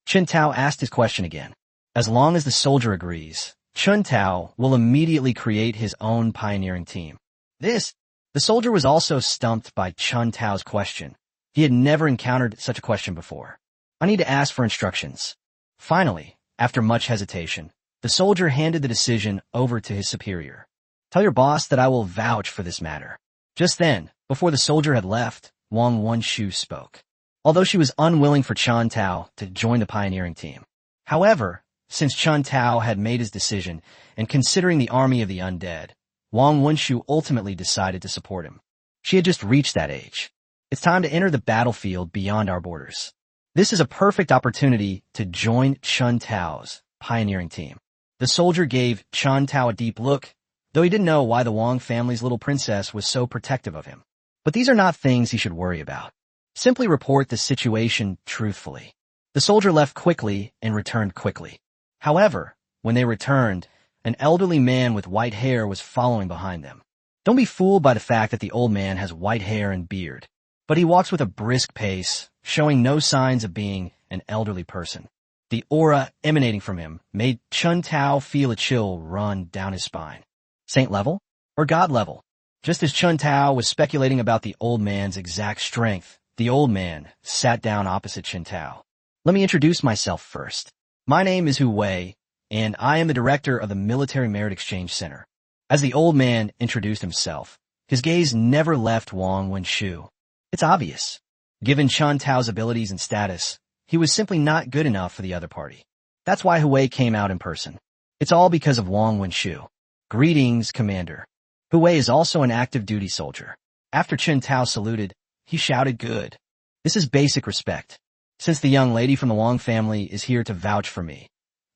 Chen Tao asked his question again. As long as the soldier agrees, Chen Tao will immediately create his own pioneering team. The soldier was also stumped by Chen Tao's question. He had never encountered such a question before. I need to ask for instructions. Finally, after much hesitation, the soldier handed the decision over to his superior. Tell your boss that I will vouch for this matter. Just then, before the soldier had left, Wang Wenshu spoke. Although she was unwilling for Chen Tao to join the pioneering team. However, since Chen Tao had made his decision, and considering the army of the undead, Wang Wenshu ultimately decided to support him. She had just reached that age. It's time to enter the battlefield beyond our borders. This is a perfect opportunity to join Chen Tao's pioneering team. The soldier gave Chen Tao a deep look, though he didn't know why the Wang family's little princess was so protective of him. But these are not things he should worry about. Simply report the situation truthfully. The soldier left quickly and returned quickly. However, when they returned, an elderly man with white hair was following behind them. Don't be fooled by the fact that the old man has white hair and beard, but he walks with a brisk pace, showing no signs of being an elderly person. The aura emanating from him made Chen Tao feel a chill run down his spine. Saint level? Or God level? Just as Chen Tao was speculating about the old man's exact strength, the old man sat down opposite Chen Tao. Let me introduce myself first. My name is Hu Wei, and I am the director of the Military Merit Exchange Center. As the old man introduced himself, his gaze never left Wang Wenshu. It's obvious. Given Chen Tao's abilities and status, he was simply not good enough for the other party. That's why Hu Wei came out in person. It's all because of Wang Wenshu. Greetings, Commander. Hu Wei is also an active duty soldier. After Chen Tao saluted, he shouted good. This is basic respect. Since the young lady from the Wang family is here to vouch for me,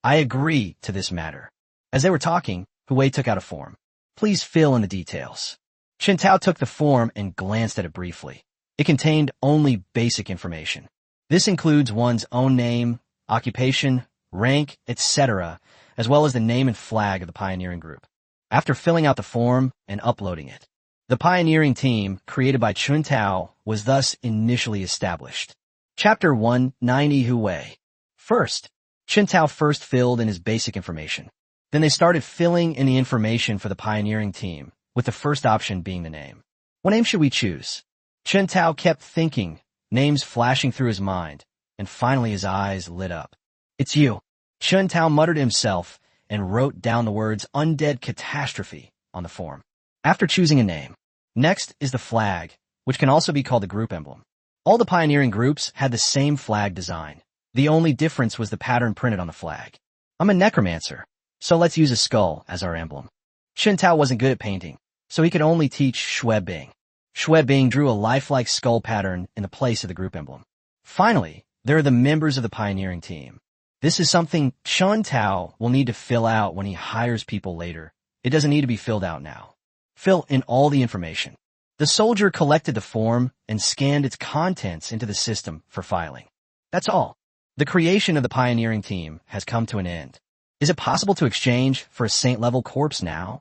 I agree to this matter. As they were talking, Hu Wei took out a form. Please fill in the details. Chen Tao took the form and glanced at it briefly. It contained only basic information. This includes one's own name, occupation, rank, etc., as well as the name and flag of the pioneering group. After filling out the form and uploading it, the pioneering team created by Chen Tao was thus initially established. Chapter 190 Hu Wei. First, Chen Tao first filled in his basic information. Then they started filling in the information for the pioneering team, with the first option being the name. What name should we choose? Chen Tao kept thinking, names flashing through his mind, and finally his eyes lit up. It's you. Chen Tao muttered to himself and wrote down the words Undead Catastrophe on the form. After choosing a name, next is the flag, which can also be called the group emblem. All the pioneering groups had the same flag design. The only difference was the pattern printed on the flag. I'm a necromancer, so let's use a skull as our emblem. Chen Tao wasn't good at painting, so he could only teach Xue Bing. Xue Bing drew a lifelike skull pattern in the place of the group emblem. Finally, there are the members of the pioneering team. This is something Chen Tao will need to fill out when he hires people later. It doesn't need to be filled out now. Fill in all the information. The soldier collected the form and scanned its contents into the system for filing. That's all. The creation of the pioneering team has come to an end. Is it possible to exchange for a saint-level corpse now?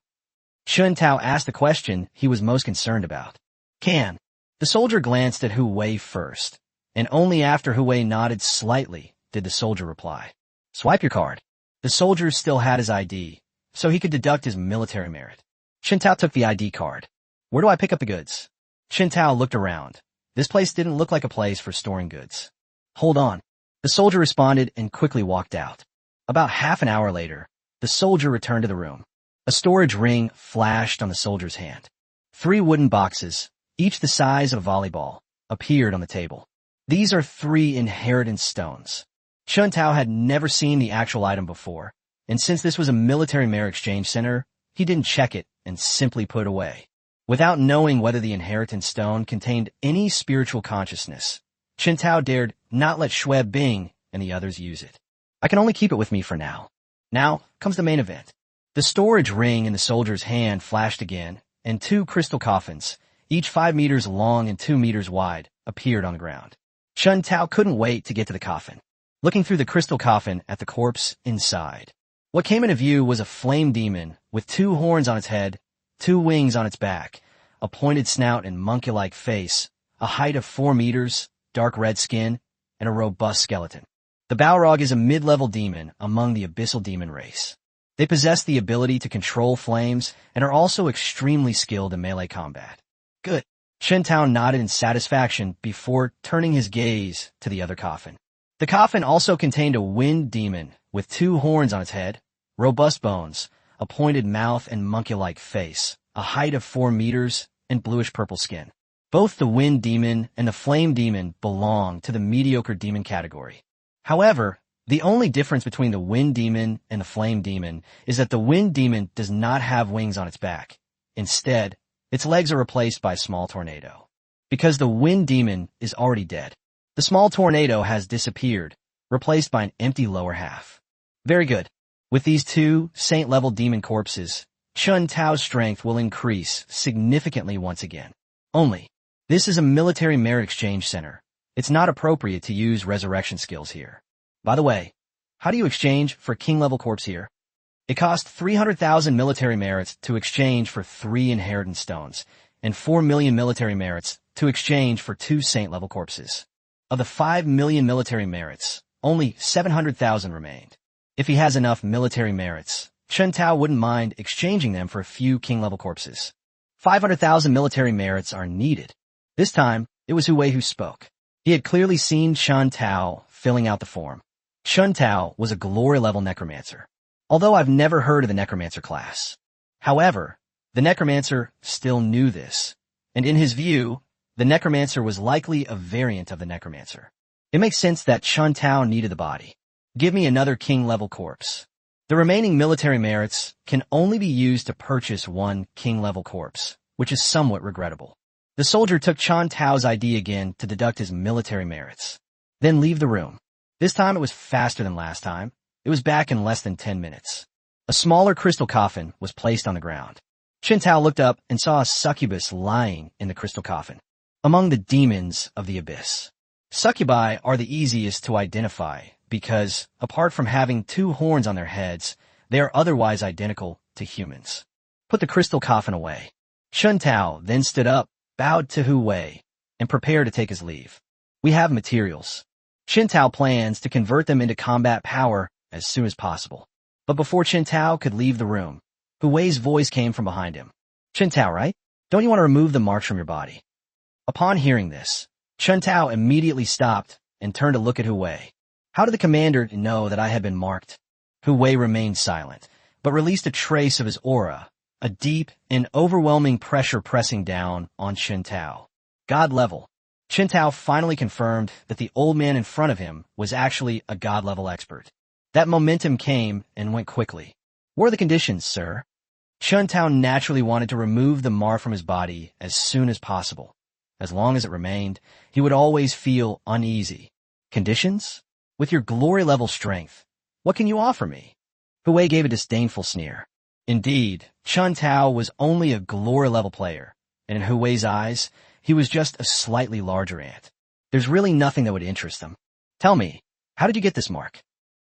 Chen Tao asked the question he was most concerned about. Can. The soldier glanced at Hu Wei first, and only after Hu Wei nodded slightly did the soldier reply. Swipe your card. The soldier still had his ID, so he could deduct his military merit. Chen Tao took the ID card. Where do I pick up the goods? Chen Tao looked around. This place didn't look like a place for storing goods. Hold on. The soldier responded and quickly walked out. About half an hour later, the soldier returned to the room. A storage ring flashed on the soldier's hand. 3 wooden boxes, each the size of a volleyball, appeared on the table. These are 3 inheritance stones. Chen Tao had never seen the actual item before, and since this was a military merit exchange center, he didn't check it and simply put it away. Without knowing whether the inheritance stone contained any spiritual consciousness, Chen Tao dared not let Xue Bing and the others use it. I can only keep it with me for now. Now comes the main event. The storage ring in the soldier's hand flashed again, and 2 crystal coffins, each 5 meters long and 2 meters wide, appeared on the ground. Chen Tao couldn't wait to get to the coffin. Looking through the crystal coffin at the corpse inside, what came into view was a flame demon with 2 horns on its head, 2 wings on its back, a pointed snout and monkey-like face, a height of 4 meters, dark red skin, and a robust skeleton. The Balrog is a mid-level demon among the abyssal demon race. They possess the ability to control flames and are also extremely skilled in melee combat. Good. Chen Tao nodded in satisfaction before turning his gaze to the other coffin. The coffin also contained a wind demon with 2 horns on its head, robust bones, a pointed mouth and monkey-like face, a height of 4 meters, and bluish-purple skin. Both the wind demon and the flame demon belong to the mediocre demon category. However, the only difference between the wind demon and the flame demon is that the wind demon does not have wings on its back. Instead, its legs are replaced by a small tornado. Because the wind demon is already dead, the small tornado has disappeared, replaced by an empty lower half. Very good. With these 2 saint-level demon corpses, Chen Tao's strength will increase significantly once again. Only, this is a military merit exchange center. It's not appropriate to use resurrection skills here. By the way, how do you exchange for a king-level corpse here? It costs 300,000 military merits to exchange for 3 inheritance stones, and 4 million military merits to exchange for 2 saint-level corpses. Of the 5 million military merits, only 700,000 remained. If he has enough military merits, Chen Tao wouldn't mind exchanging them for a few king-level corpses. 500,000 military merits are needed. This time, it was Hu Wei who spoke. He had clearly seen Chen Tao filling out the form. Chen Tao was a glory-level necromancer, although I've never heard of the necromancer class. However, the necromancer still knew this, and in his view, the necromancer was likely a variant of the necromancer. It makes sense that Chen Tao needed the body. Give me another king-level corpse. The remaining military merits can only be used to purchase 1 king-level corpse, which is somewhat regrettable. The soldier took Chen Tao's ID again to deduct his military merits, then leave the room. This time it was faster than last time. It was back in less than 10 minutes. A smaller crystal coffin was placed on the ground. Chen Tao looked up and saw a succubus lying in the crystal coffin, among the demons of the abyss. Succubi are the easiest to identify because, apart from having 2 horns on their heads, they are otherwise identical to humans. Put the crystal coffin away. Chen Tao then stood up, bowed to Hu Wei, and prepared to take his leave. We have materials. Chen Tao plans to convert them into combat power as soon as possible. But before Chen Tao could leave the room, Hu Wei's voice came from behind him. Chen Tao, right? Don't you want to remove the marks from your body? Upon hearing this, Chen Tao immediately stopped and turned to look at Hu Wei. How did the commander know that I had been marked? Hu Wei remained silent, but released a trace of his aura, a deep and overwhelming pressure pressing down on Chen Tao. God level. Chen Tao finally confirmed that the old man in front of him was actually a god-level expert. That momentum came and went quickly. What are the conditions, sir? Chen Tao naturally wanted to remove the mar from his body as soon as possible. As long as it remained, he would always feel uneasy. Conditions? With your glory-level strength, what can you offer me? Hu Wei gave a disdainful sneer. Indeed, Chen Tao was only a glory-level player, and in Hu Wei's eyes, he was just a slightly larger ant. There's really nothing that would interest them. Tell me, how did you get this mark?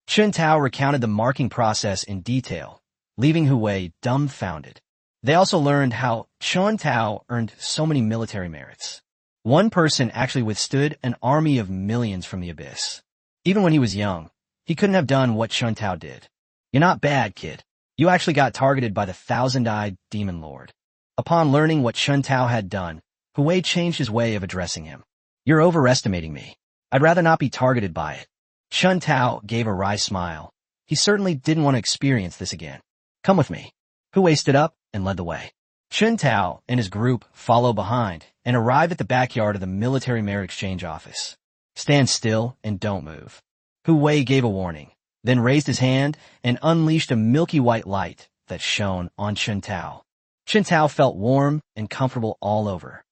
Chen Tao recounted the marking process in detail, leaving Hu Wei dumbfounded. They also learned how Chen Tao earned so many military merits. One person actually withstood an army of millions from the abyss. Even when he was young, he couldn't have done what Chen Tao did. You're not bad, kid. You actually got targeted by the thousand-eyed demon lord. Upon learning what Chen Tao had done, Hu Wei changed his way of addressing him. You're overestimating me. I'd rather not be targeted by it. Chen Tao gave a wry smile. He certainly didn't want to experience this again. Come with me. Hu Wei stood up and led the way. Chen Tao and his group follow behind and arrive at the backyard of the military merit exchange office. Stand still and don't move. Hu Wei gave a warning, then raised his hand and unleashed a milky white light that shone on Chen Tao. Chen Tao felt warm and comfortable all over.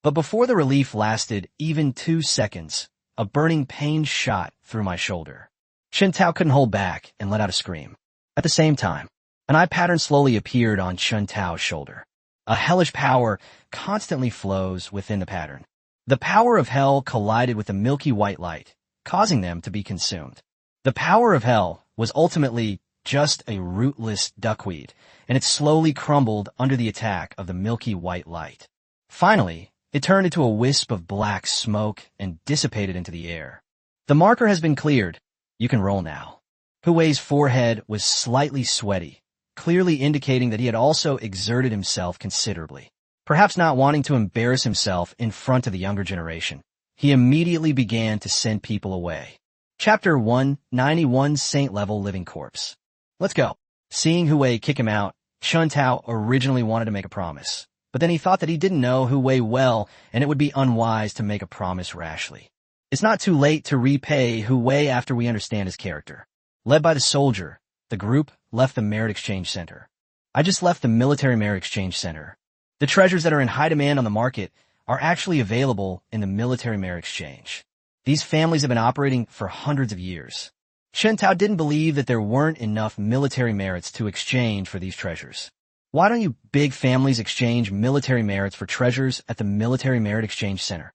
But before the relief lasted even 2 seconds, a burning pain shot through my shoulder. Chen Tao couldn't hold back and let out a scream. At the same time, an eye pattern slowly appeared on Chen Tao's shoulder. A hellish power constantly flows within the pattern. The power of hell collided with the milky white light, causing them to be consumed. The power of hell was ultimately just a rootless duckweed, and it slowly crumbled under the attack of the milky white light. Finally, it turned into a wisp of black smoke and dissipated into the air. The marker has been cleared. You can roll now. Hu Wei's forehead was slightly sweaty, clearly indicating that he had also exerted himself considerably. Perhaps not wanting to embarrass himself in front of the younger generation, he immediately began to send people away. Chapter 191, Saint-Level Living Corpse. Let's go. Seeing Hu Wei kick him out, Chen Tao originally wanted to make a promise, but then he thought that he didn't know Hu Wei well and it would be unwise to make a promise rashly. It's not too late to repay Hu Wei after we understand his character. Led by the soldier, the group left the Merit Exchange Center. I just left the Military Merit Exchange Center. The treasures that are in high demand on the market are actually available in the Military Merit Exchange. These families have been operating for hundreds of years. Chen Tao didn't believe that there weren't enough military merits to exchange for these treasures. Why don't you big families exchange military merits for treasures at the Military Merit Exchange Center?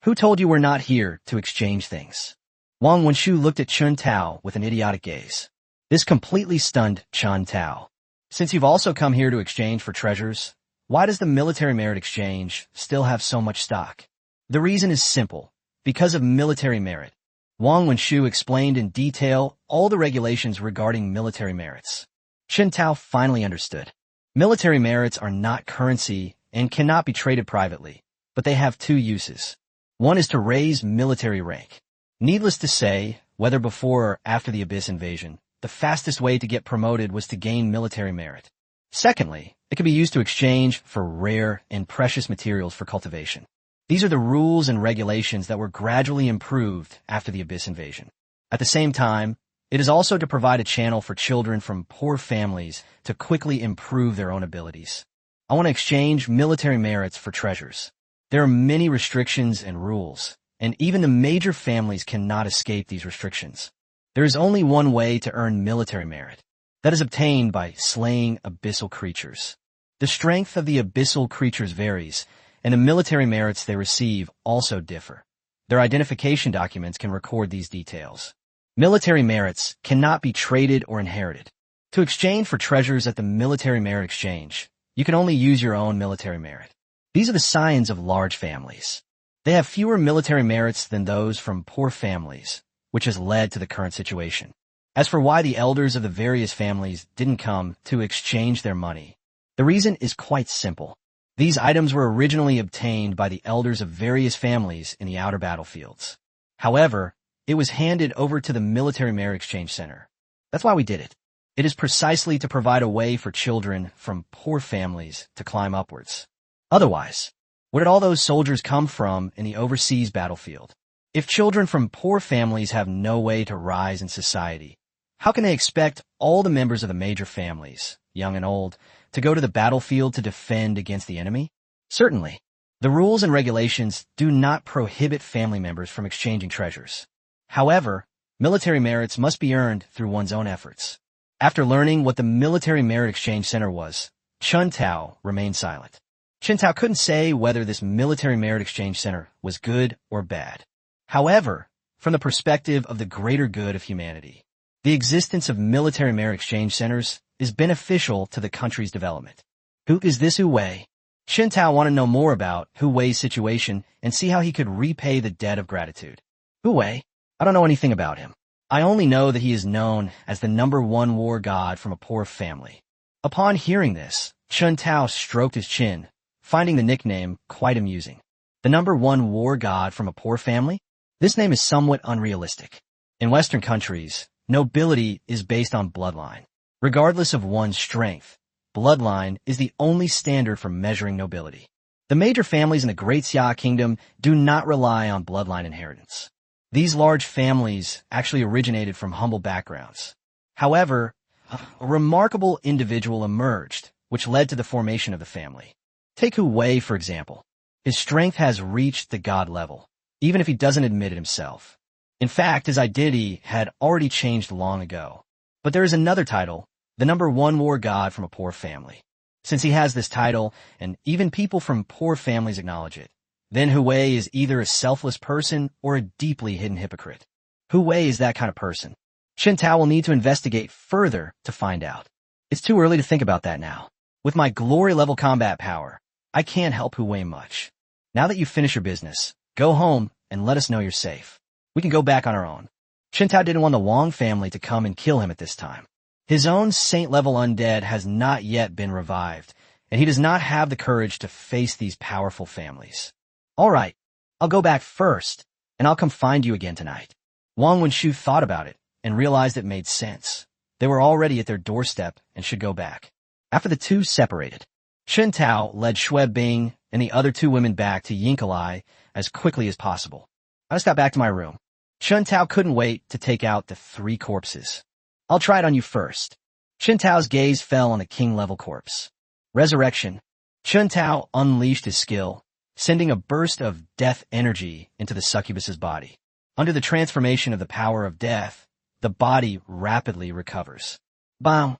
Who told you we're not here to exchange things? Wang Wenshu looked at Chen Tao with an idiotic gaze. This completely stunned Chen Tao. Since you've also come here to exchange for treasures, why does the Military Merit Exchange still have so much stock? The reason is simple. Because of military merit. Wang Wenshu explained in detail all the regulations regarding military merits. Chen Tao finally understood. Military merits are not currency and cannot be traded privately, but they have 2 uses. One is to raise military rank. Needless to say, whether before or after the Abyss invasion, the fastest way to get promoted was to gain military merit. Secondly, it can be used to exchange for rare and precious materials for cultivation. These are the rules and regulations that were gradually improved after the Abyss invasion. At the same time, it is also to provide a channel for children from poor families to quickly improve their own abilities. I want to exchange military merits for treasures. There are many restrictions and rules, and even the major families cannot escape these restrictions. There is only one way to earn military merit. That is obtained by slaying abyssal creatures. The strength of the abyssal creatures varies, and the military merits they receive also differ. Their identification documents can record these details. Military merits cannot be traded or inherited. To exchange for treasures at the Military Merit Exchange, you can only use your own military merit. These are the signs of large families. They have fewer military merits than those from poor families, which has led to the current situation. As for why the elders of the various families didn't come to exchange their money, the reason is quite simple. These items were originally obtained by the elders of various families in the outer battlefields. However, it was handed over to the Military Merit Exchange Center. That's why we did it. It is precisely to provide a way for children from poor families to climb upwards. Otherwise, Where did all those soldiers come from in the overseas battlefield? If children from poor families have no way to rise in society, how can they expect all the members of the major families, young and old, to go to the battlefield to defend against the enemy? Certainly, the rules and regulations do not prohibit family members from exchanging treasures. However, military merits must be earned through one's own efforts. After learning what the Military Merit Exchange Center was, Chun Tao remained silent. Chun Tao couldn't say whether this Military Merit Exchange Center was good or bad. However, from the perspective of the greater good of humanity, the existence of military merit exchange centers is beneficial to the country's development. Who is this Hu Wei? Chun Tao wanted to know more about Hu Wei's situation and see how he could repay the debt of gratitude. Hu Wei? I don't know anything about him. I only know that he is known as the #1 war god from a poor family. Upon hearing this, Chun Tao stroked his chin, finding the nickname quite amusing. The #1 war god from a poor family? This name is somewhat unrealistic. In Western countries, nobility is based on bloodline. Regardless of one's strength, bloodline is the only standard for measuring nobility. The major families in the Great Xia Kingdom do not rely on bloodline inheritance. These large families actually originated from humble backgrounds. However, a remarkable individual emerged, which led to the formation of the family. Take Hu Wei, for example. His strength has reached the god level, even if he doesn't admit it himself. In fact, his identity had already changed long ago. But there is another title, the #1 war god from a poor family. Since he has this title, and even people from poor families acknowledge it, then Hu Wei is either a selfless person or a deeply hidden hypocrite. Hu Wei is that kind of person. Chun Tao will need to investigate further to find out. It's too early to think about that now. With my glory level combat power, I can't help Hu Wei much. Now that you finish your business, go home and let us know you're safe. We can go back on our own. Chun Tao didn't want the Wang family to come and kill him at this time. His own saint-level undead has not yet been revived, and he does not have the courage to face these powerful families. All right, I'll go back first, and I'll come find you again tonight. Wang Wenshu thought about it and realized it made sense. They were already at their doorstep and should go back. After the two separated, Chun Tao led Xue Bing and the other two women back to Yinkalai as quickly as possible. I just got back to my room. Chun Tao couldn't wait to take out the 3 corpses. I'll try it on you first. Chun Tao's gaze fell on the king-level corpse. Resurrection. Chun Tao unleashed his skill, sending a burst of death energy into the succubus's body. Under the transformation of the power of death, the body rapidly recovers. Bow.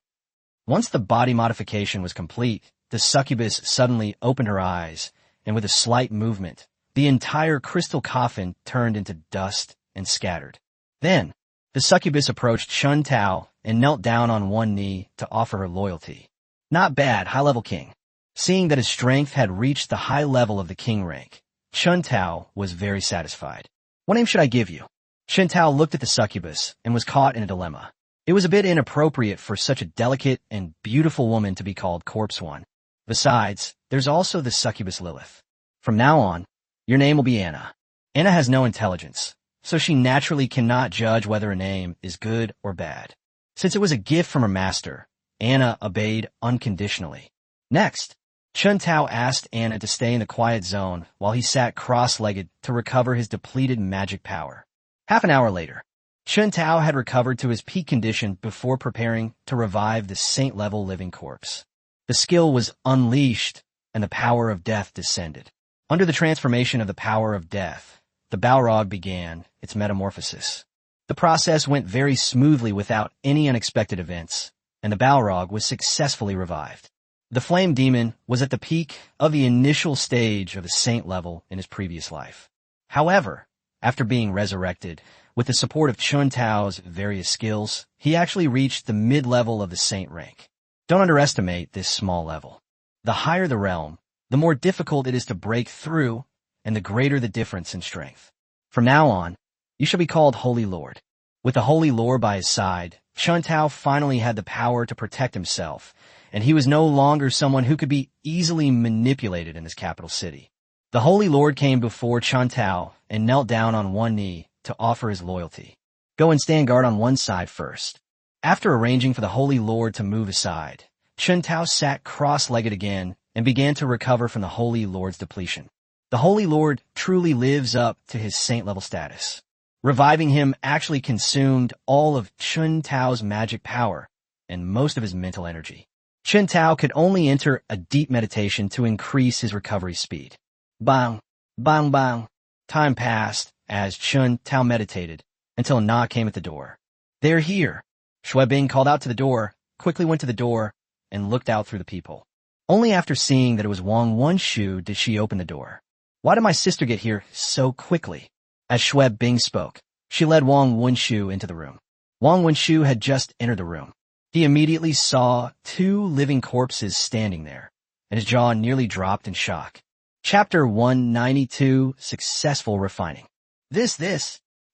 Once the body modification was complete, the succubus suddenly opened her eyes, and with a slight movement, the entire crystal coffin turned into dust and scattered. Then, the succubus approached Chun Tao and knelt down on one knee to offer her loyalty. Not bad, high-level king. Seeing that his strength had reached the high level of the king rank, Chun Tao was very satisfied. What name should I give you? Chun Tao looked at the succubus and was caught in a dilemma. It was a bit inappropriate for such a delicate and beautiful woman to be called Corpse One. Besides, there's also the succubus Lilith. From now on, your name will be Anna. Anna has no intelligence, so she naturally cannot judge whether a name is good or bad. Since it was a gift from her master, Anna obeyed unconditionally. Next, Chun Tao asked Anna to stay in the quiet zone while he sat cross-legged to recover his depleted magic power. Half an hour later, Chun Tao had recovered to his peak condition before preparing to revive the saint-level living corpse. The skill was unleashed, and the power of death descended. Under the transformation of the power of death, the Balrog began its metamorphosis. The process went very smoothly without any unexpected events, and the Balrog was successfully revived. The Flame Demon was at the peak of the initial stage of the saint level in his previous life. However, after being resurrected, with the support of Chun Tao's various skills, he actually reached the mid-level of the saint rank. Don't underestimate this small level. The higher the realm, the more difficult it is to break through, and the greater the difference in strength. From now on, you shall be called Holy Lord. With the Holy Lord by his side, Chun Tao finally had the power to protect himself, and he was no longer someone who could be easily manipulated in this capital city. The Holy Lord came before Chun Tao and knelt down on one knee to offer his loyalty. Go and stand guard on one side first. After arranging for the Holy Lord to move aside, Chun Tao sat cross-legged again and began to recover from the Holy Lord's depletion. The Holy Lord truly lives up to his saint-level status. Reviving him actually consumed all of Chun Tao's magic power and most of his mental energy. Chun Tao could only enter a deep meditation to increase his recovery speed. Bang, bang, bang. Time passed as Chun Tao meditated until a knock came at the door. "They're here." Shui Bing called out to the door, quickly went to the door, and looked out through the peephole. Only after seeing that it was Wang Wenshu did she open the door. "Why did my sister get here so quickly?" As Shui Bing spoke, she led Wang Wenshu into the room. Wang Wenshu had just entered the room. He immediately saw 2 living corpses standing there, and his jaw nearly dropped in shock. Chapter 192, Successful Refining. This.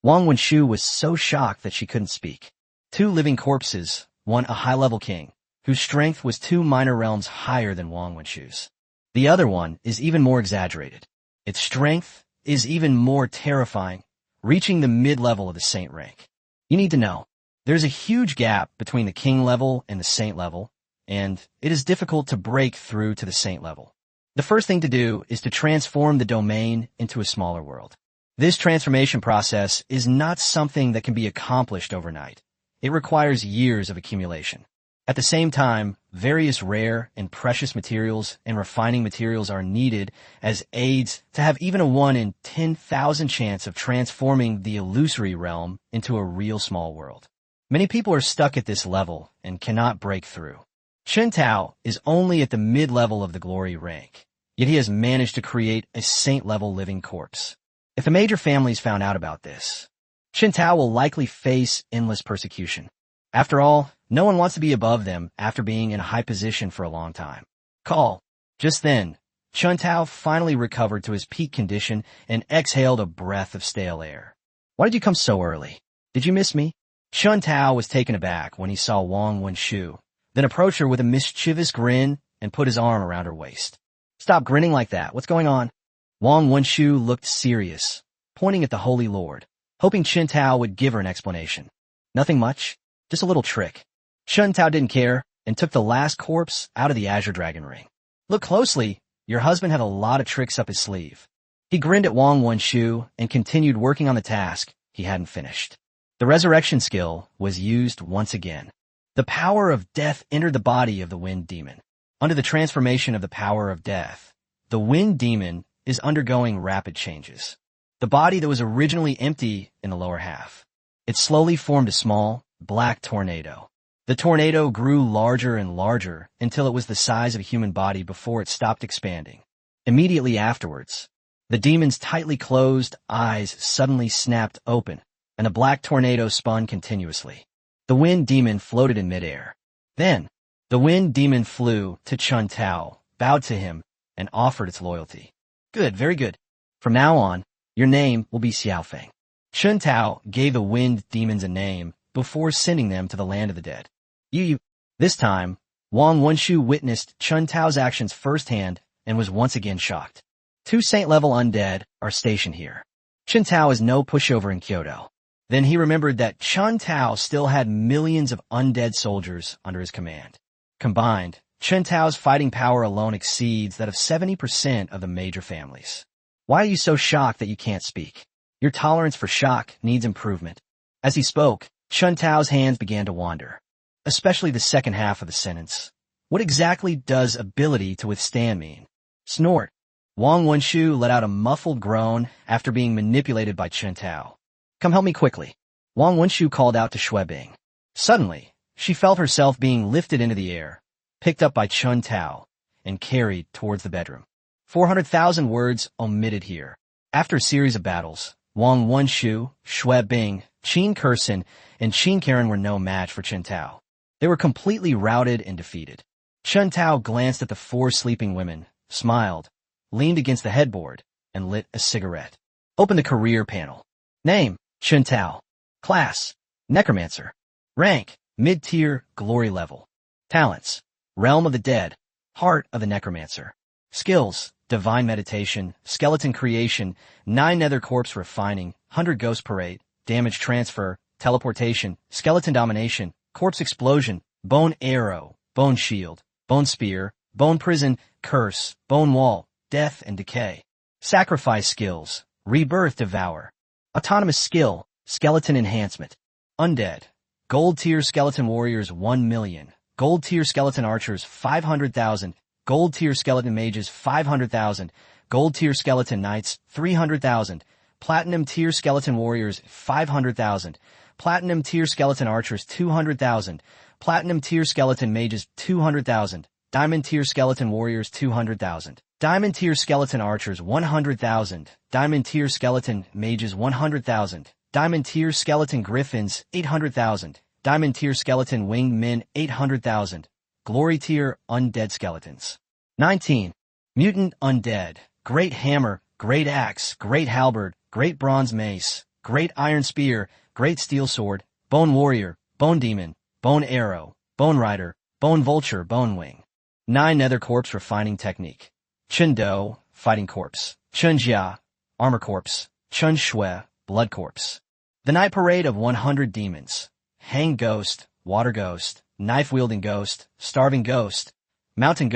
Wang Wenshu was so shocked that she couldn't speak. 2 living corpses, one a high-level king, whose strength was 2 minor realms higher than Wang Wenshu's. The other one is even more exaggerated. Its strength is even more terrifying, reaching the mid-level of the saint rank. You need to know, there's a huge gap between the king level and the saint level, and it is difficult to break through to the saint level. The first thing to do is to transform the domain into a smaller world. This transformation process is not something that can be accomplished overnight. It requires years of accumulation. At the same time, various rare and precious materials and refining materials are needed as aids to have even a 1 in 10,000 chance of transforming the illusory realm into a real small world. Many people are stuck at this level and cannot break through. Chun Tao is only at the mid-level of the glory rank, yet he has managed to create a saint-level living corpse. If the major families found out about this, Chun Tao will likely face endless persecution. After all, no one wants to be above them after being in a high position for a long time. Call. Just then, Chun Tao finally recovered to his peak condition and exhaled a breath of stale air. "Why did you come so early? Did you miss me?" Chun Tao was taken aback when he saw Wang Wenshu, then approached her with a mischievous grin and put his arm around her waist. "Stop grinning like that. What's going on?" Wang Wenshu looked serious, pointing at the Holy Lord, hoping Chun Tao would give her an explanation. "Nothing much. Just a little trick." Chun Tao didn't care and took the last corpse out of the Azure Dragon ring. "Look closely. Your husband had a lot of tricks up his sleeve." He grinned at Wang Wenshu and continued working on the task he hadn't finished. The resurrection skill was used once again. The power of death entered the body of the Wind Demon. Under the transformation of the power of death, the Wind Demon is undergoing rapid changes. The body that was originally empty in the lower half, it slowly formed a small, black tornado. The tornado grew larger and larger until it was the size of a human body before it stopped expanding. Immediately afterwards, the demon's tightly closed eyes suddenly snapped open, and the black tornado spun continuously. The Wind Demon floated in midair. Then, the Wind Demon flew to Chun Tao, bowed to him, and offered its loyalty. "Good, very good. From now on, your name will be Xiaofeng." Chun Tao gave the Wind Demons a name before sending them to the land of the dead. This time, Wang Wenshu witnessed Chun Tao's actions firsthand and was once again shocked. 2 saint-level undead are stationed here. Chun Tao is no pushover in Kyoto. Then he remembered that Chun Tao still had millions of undead soldiers under his command. Combined, Chun Tao's fighting power alone exceeds that of 70% of the major families. "Why are you so shocked that you can't speak? Your tolerance for shock needs improvement." As he spoke, Chun Tao's hands began to wander, especially the second half of the sentence. "What exactly does ability to withstand mean?" Snort. Wang Wenshu let out a muffled groan after being manipulated by Chun Tao. "Come help me quickly." Wang Wenshu called out to Shui Bing. Suddenly, she felt herself being lifted into the air, picked up by Chun Tao, and carried towards the bedroom. 400,000 words omitted here. After a series of battles, Wang Wenshu, Shui Bing, Qin Kursin, and Qin Karen were no match for Chun Tao. They were completely routed and defeated. Chun Tao glanced at the 4 sleeping women, smiled, leaned against the headboard, and lit a cigarette. Open the career panel. Name, Chun Tao. Class, Necromancer. Rank, mid-tier, glory level. Talents, Realm of the Dead, Heart of the Necromancer. Skills, Divine Meditation, Skeleton Creation, 9 Nether Corpse Refining, 100 Ghost Parade, Damage Transfer, Teleportation, Skeleton Domination, Corpse Explosion, Bone Arrow, Bone Shield, Bone Spear, Bone Prison, Curse, Bone Wall, Death and Decay. Sacrifice skills. Rebirth Devour. Autonomous skill. Skeleton enhancement. Undead. Gold tier skeleton warriors 1 million. Gold tier skeleton archers 500,000. Gold tier skeleton mages 500,000. Gold tier skeleton knights 300,000. Platinum tier skeleton warriors 500,000. Platinum tier skeleton archers 200,000. Platinum tier skeleton mages 200,000. Diamond tier skeleton warriors 200,000. Diamond tier skeleton archers 100,000. Diamond tier skeleton mages 100,000. Diamond tier skeleton griffins 800,000. Diamond tier skeleton winged men 800,000. Glory tier undead skeletons. 19. Mutant undead. Great hammer, great axe, great halberd, great bronze mace, great iron spear, great steel sword, bone warrior, bone demon, bone arrow, bone rider, bone vulture, bone wing. 9 nether corpse refining technique. Chun Do, fighting corpse. Chun Jia, armor corpse. Chun Shui, blood corpse. The night parade of 100 demons. Hang ghost, water ghost, knife wielding ghost, starving ghost, mountain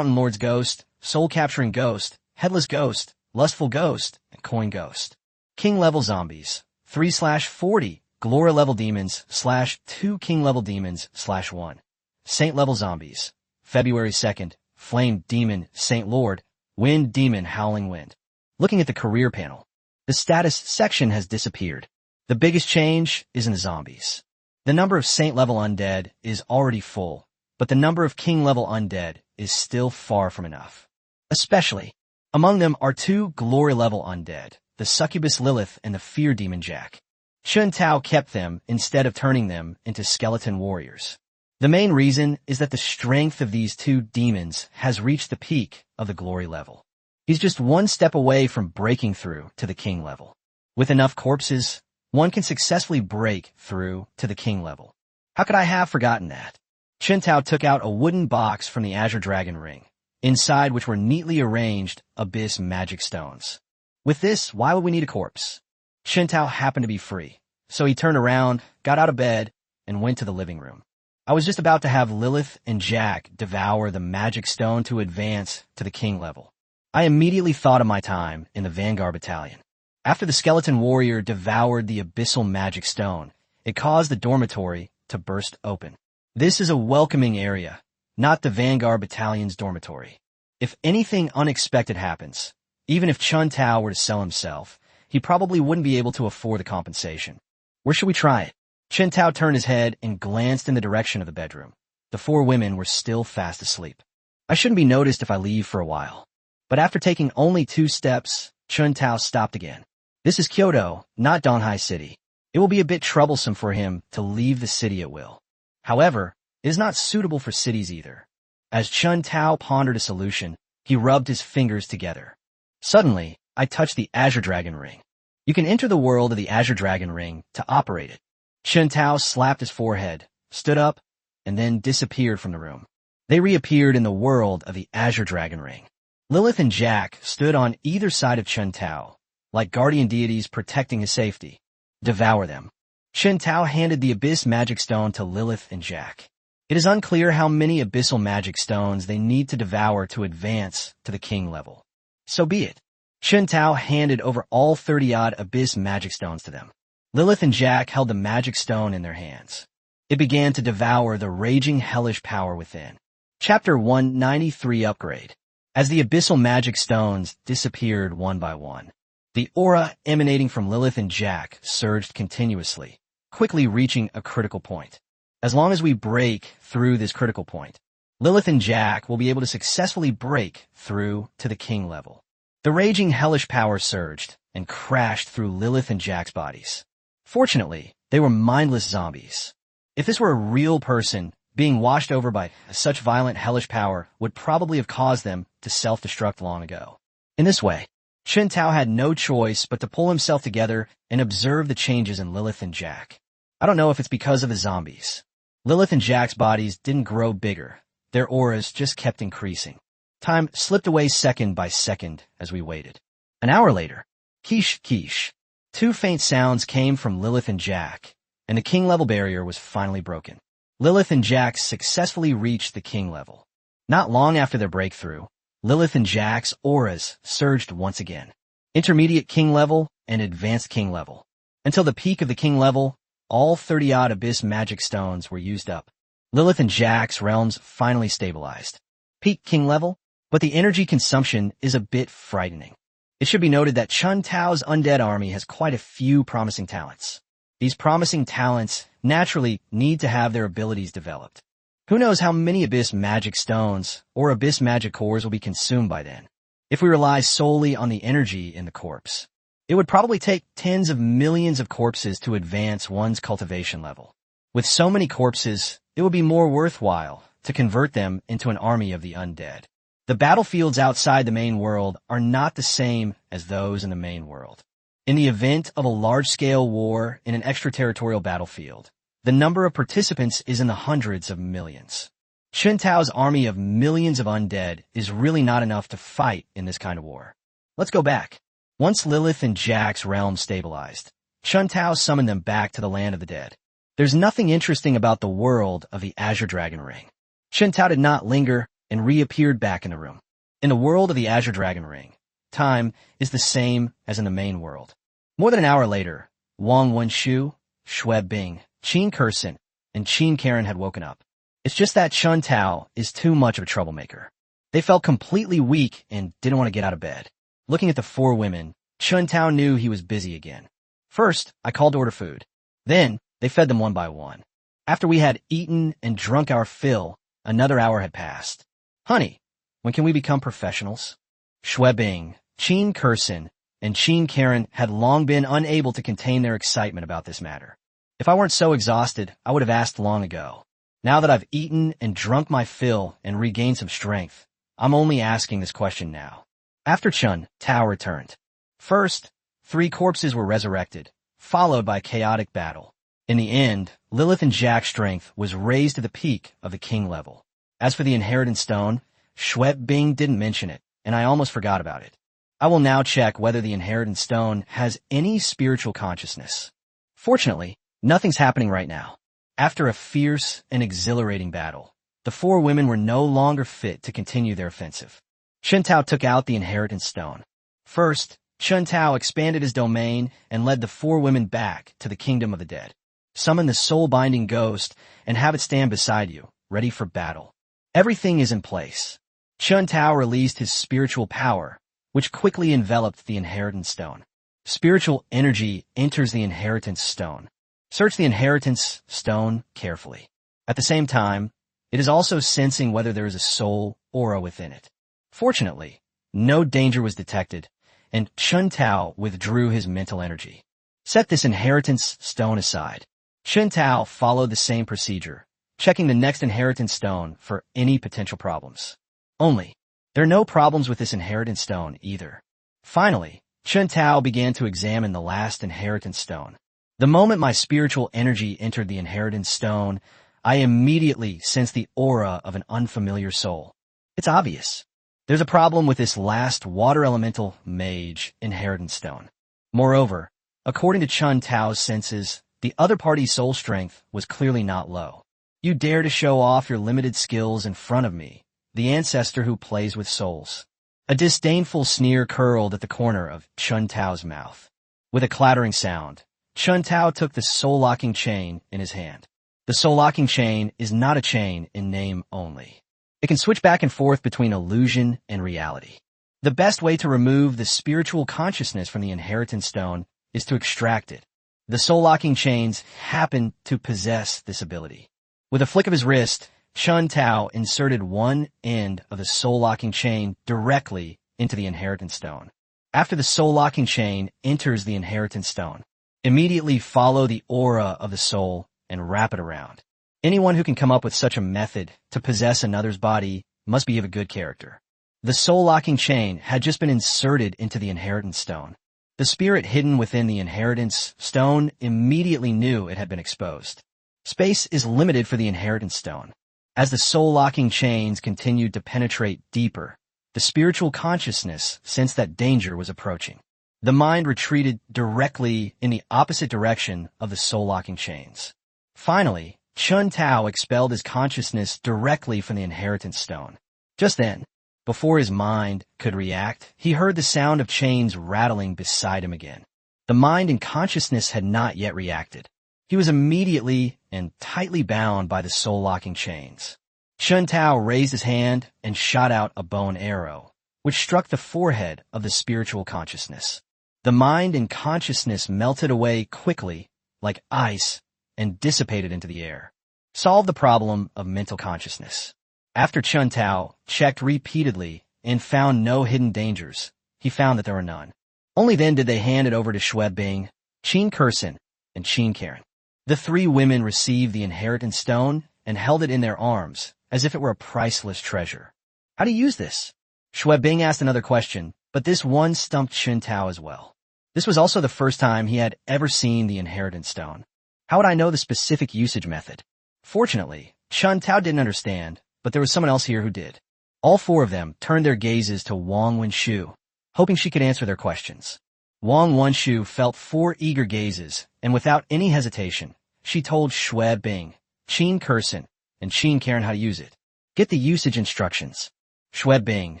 lord's ghost, soul capturing ghost, headless ghost, lustful ghost, and coin ghost. King level zombies. 3/40. Glory level demons /2 king level demons /1. Saint level zombies. February 2nd. Flame demon, Saint Lord, wind demon, howling wind. Looking at the career panel, the status section has disappeared. The biggest change is in the zombies. The number of Saint level undead is already full, but the number of King level undead is still far from enough. Especially, among them are 2 glory level undead, the succubus Lilith and the fear demon Jack. Chun Tao kept them instead of turning them into skeleton warriors. The main reason is that the strength of these 2 demons has reached the peak of the glory level. He's just 1 step away from breaking through to the king level. With enough corpses, one can successfully break through to the king level. How could I have forgotten that? Chun Tao took out a wooden box from the Azure Dragon ring, inside which were neatly arranged abyss magic stones. With this, why would we need a corpse? Chun Tao happened to be free, so he turned around, got out of bed, and went to the living room. I was just about to have Lilith and Jack devour the magic stone to advance to the king level. I immediately thought of my time in the Vanguard Battalion. After the skeleton warrior devoured the abyssal magic stone, it caused the dormitory to burst open. This is a welcoming area, not the Vanguard Battalion's dormitory. If anything unexpected happens, even if Chun Tao were to sell himself, he probably wouldn't be able to afford the compensation. Where should we try it? Chun Tao turned his head and glanced in the direction of the bedroom. The 4 women were still fast asleep. I shouldn't be noticed if I leave for a while. But after taking only 2 steps, Chun Tao stopped again. This is Kyoto, not Donghai City. It will be a bit troublesome for him to leave the city at will. However, it is not suitable for cities either. As Chun Tao pondered a solution, he rubbed his fingers together. Suddenly, I touched the Azure Dragon ring. You can enter the world of the Azure Dragon ring to operate it. Chun Tao slapped his forehead, stood up, and then disappeared from the room. They reappeared in the world of the Azure Dragon ring. Lilith and Jack stood on either side of Chun Tao, like guardian deities protecting his safety. Devour them. Chun Tao handed the Abyss Magic Stone to Lilith and Jack. It is unclear how many Abyssal Magic Stones they need to devour to advance to the king level. So be it. Chun Tao handed over all 30-odd Abyss Magic Stones to them. Lilith and Jack held the magic stone in their hands. It began to devour the raging hellish power within. Chapter 193 Upgrade. As the abyssal magic stones disappeared one by one, the aura emanating from Lilith and Jack surged continuously, quickly reaching a critical point. As long as we break through this critical point, Lilith and Jack will be able to successfully break through to the king level. The raging hellish power surged and crashed through Lilith and Jack's bodies. Fortunately, they were mindless zombies. If this were a real person, being washed over by such violent hellish power would probably have caused them to self-destruct long ago. In this way, Chun Tao had no choice but to pull himself together and observe the changes in Lilith and Jack. I don't know if it's because of the zombies. Lilith and Jack's bodies didn't grow bigger. Their auras just kept increasing. Time slipped away second by second as we waited. An hour later, quiche, quiche. 2 faint sounds came from Lilith and Jack, and the king level barrier was finally broken. Lilith and Jack successfully reached the king level. Not long after their breakthrough, Lilith and Jack's auras surged once again. Intermediate king level and advanced king level. Until the peak of the king level, all 30-odd Abyss magic stones were used up. Lilith and Jack's realms finally stabilized. Peak king level, but the energy consumption is a bit frightening. It should be noted that Chun Tao's undead army has quite a few promising talents. These promising talents naturally need to have their abilities developed. Who knows how many Abyss magic stones or Abyss magic cores will be consumed by then? If we rely solely on the energy in the corpse, it would probably take tens of millions of corpses to advance one's cultivation level. With so many corpses, it would be more worthwhile to convert them into an army of the undead. The battlefields outside the main world are not the same as those in the main world. In the event of a large-scale war in an extraterritorial battlefield, the number of participants is in the hundreds of millions. Chun Tao's army of millions of undead is really not enough to fight in this kind of war. Let's go back. Once Lilith and Jack's realm stabilized, Chun Tao summoned them back to the land of the dead. There's nothing interesting about the world of the Azure Dragon Ring. Chun Tao did not linger and reappeared back in the room. In the world of the Azure Dragon Ring, time is the same as in the main world. More than an hour later, Wang Wenshu, Xue Bing, Qin Kursin, and Qin Karen had woken up. It's just that Chun Tao is too much of a troublemaker. They felt completely weak and didn't want to get out of bed. Looking at the four women, Chun Tao knew he was busy again. First, I called to order food. Then, they fed them one by one. After we had eaten and drunk our fill, another hour had passed. Honey, when can we become professionals? Xue Bing, Qin Kursin, and Qin Karen had long been unable to contain their excitement about this matter. If I weren't so exhausted, I would have asked long ago. Now that I've eaten and drunk my fill and regained some strength, I'm only asking this question now. After Chun Tao returned. First, 3 corpses were resurrected, followed by a chaotic battle. In the end, Lilith and Jack's strength was raised to the peak of the king level. As for the inheritance stone, Xue Bing didn't mention it, and I almost forgot about it. I will now check whether the inheritance stone has any spiritual consciousness. Fortunately, nothing's happening right now. After a fierce and exhilarating battle, the 4 women were no longer fit to continue their offensive. Chun Tao took out the inheritance stone. First, Chun Tao expanded his domain and led the 4 women back to the kingdom of the dead. Summon the soul-binding ghost and have it stand beside you, ready for battle. Everything is in place. Chun Tao released his spiritual power, which quickly enveloped the inheritance stone. Spiritual energy enters the inheritance stone. Search the inheritance stone carefully. At the same time, it is also sensing whether there is a soul aura within it. Fortunately, no danger was detected, and Chun Tao withdrew his mental energy. Set this inheritance stone aside. Chun Tao followed the same procedure, checking the next inheritance stone for any potential problems. Only, there are no problems with this inheritance stone either. Finally, Chun Tao began to examine the last inheritance stone. The moment my spiritual energy entered the inheritance stone, I immediately sensed the aura of an unfamiliar soul. It's obvious. There's a problem with this last water elemental mage inheritance stone. Moreover, according to Chun Tao's senses, the other party's soul strength was clearly not low. You dare to show off your limited skills in front of me, the ancestor who plays with souls. A disdainful sneer curled at the corner of Chun Tao's mouth. With a clattering sound, Chun Tao took the soul-locking chain in his hand. The soul-locking chain is not a chain in name only. It can switch back and forth between illusion and reality. The best way to remove the spiritual consciousness from the inheritance stone is to extract it. The soul-locking chains happen to possess this ability. With a flick of his wrist, Chun Tao inserted one end of the soul-locking chain directly into the inheritance stone. After the soul-locking chain enters the inheritance stone, immediately follow the aura of the soul and wrap it around. Anyone who can come up with such a method to possess another's body must be of a good character. The soul-locking chain had just been inserted into the inheritance stone. The spirit hidden within the inheritance stone immediately knew it had been exposed. Space is limited for the inheritance stone. As the soul-locking chains continued to penetrate deeper, the spiritual consciousness sensed that danger was approaching. The mind retreated directly in the opposite direction of the soul-locking chains. Finally, Chun Tao expelled his consciousness directly from the inheritance stone. Just then, Before his mind could react, he heard the sound of chains rattling beside him again. The mind and consciousness had not yet reacted. He was immediately and tightly bound by the soul-locking chains. Chun Tao raised his hand and shot out a bow and arrow, which struck the forehead of the spiritual consciousness. The mind and consciousness melted away quickly, like ice, and dissipated into the air. Solve the problem of mental consciousness. After Chun Tao checked repeatedly and found no hidden dangers, he found that there were none. Only then did they hand it over to Xue Bing, Qin Kursin, and Qin Karen. The three women received the inheritance stone and held it in their arms, as if it were a priceless treasure. How to use this? Xue Bing asked another question, but this one stumped Chun Tao as well. This was also the first time he had ever seen the inheritance stone. How would I know the specific usage method? Fortunately, Chun Tao didn't understand, but there was someone else here who did. All four of them turned their gazes to Wang Wenshu, hoping she could answer their questions. Wang Wenshu felt four eager gazes, and without any hesitation, she told Xue Bing, Qin Kursin, and Qin Karen how to use it. Get the usage instructions. Xue Bing,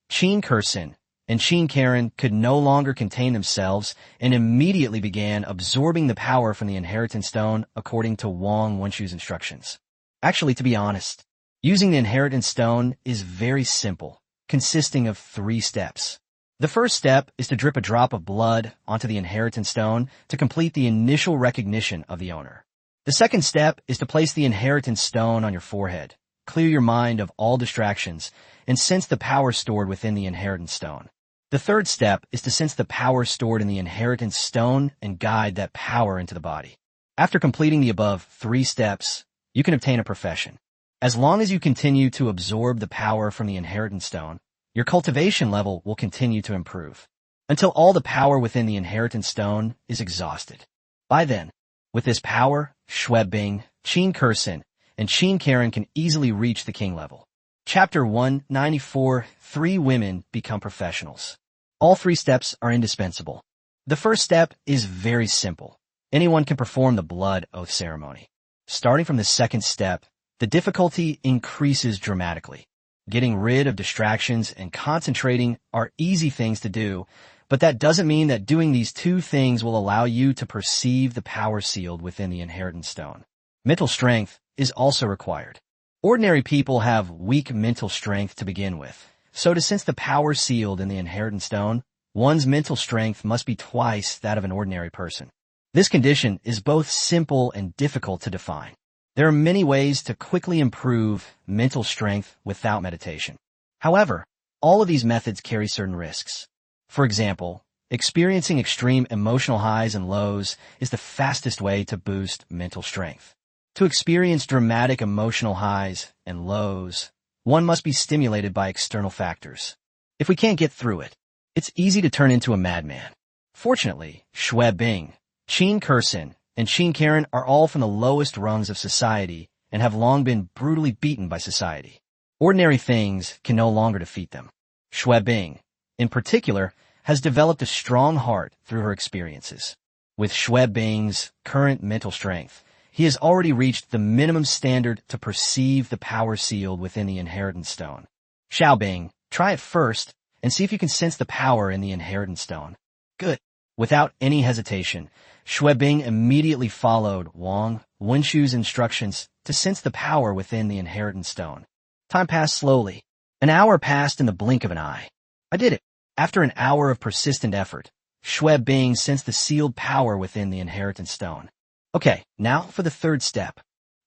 Qin Kursin, and Qin Karen could no longer contain themselves and immediately began absorbing the power from the inheritance stone according to Wang Wenshu's instructions. Actually, to be honest, using the inheritance stone is very simple, consisting of 3 steps. The first step is to drip a drop of blood onto the inheritance stone to complete the initial recognition of the owner. The second step is to place the inheritance stone on your forehead, clear your mind of all distractions, and sense the power stored within the inheritance stone. The third step is to sense the power stored in the inheritance stone and guide that power into the body. After completing the above 3 steps, you can obtain a profession. As long as you continue to absorb the power from the inheritance stone, your cultivation level will continue to improve, until all the power within the inheritance stone is exhausted. By then, with this power, Xue Bing, Qin Kursin, and Qin Karen can easily reach the king level. Chapter 194, 3 Women Become Professionals. All 3 steps are indispensable. The first step is very simple. Anyone can perform the blood oath ceremony. Starting from the second step, the difficulty increases dramatically. Getting rid of distractions and concentrating are easy things to do, but that doesn't mean that doing these 2 things will allow you to perceive the power sealed within the inheritance stone. Mental strength is also required. Ordinary people have weak mental strength to begin with, so to sense the power sealed in the inheritance stone, one's mental strength must be twice that of an ordinary person. This condition is both simple and difficult to define. There are many ways to quickly improve mental strength without meditation. However, all of these methods carry certain risks. For example, experiencing extreme emotional highs and lows is the fastest way to boost mental strength. To experience dramatic emotional highs and lows, one must be stimulated by external factors. If we can't get through it, it's easy to turn into a madman. Fortunately, Xue Bing, Qin Kursin, and Qin Karen are all from the lowest rungs of society and have long been brutally beaten by society. Ordinary things can no longer defeat them. Xue Bing, in particular, has developed a strong heart through her experiences. With Xue Bing's current mental strength, he has already reached the minimum standard to perceive the power sealed within the inheritance stone. Xiao Bing, try it first and see if you can sense the power in the inheritance stone. Good. Without any hesitation, Xue Bing immediately followed Wang Wenshu's instructions to sense the power within the inheritance stone. Time passed slowly. An hour passed in the blink of an eye. I did it. After an hour of persistent effort, Xue Bing sensed the sealed power within the inheritance stone. Okay, now for the third step.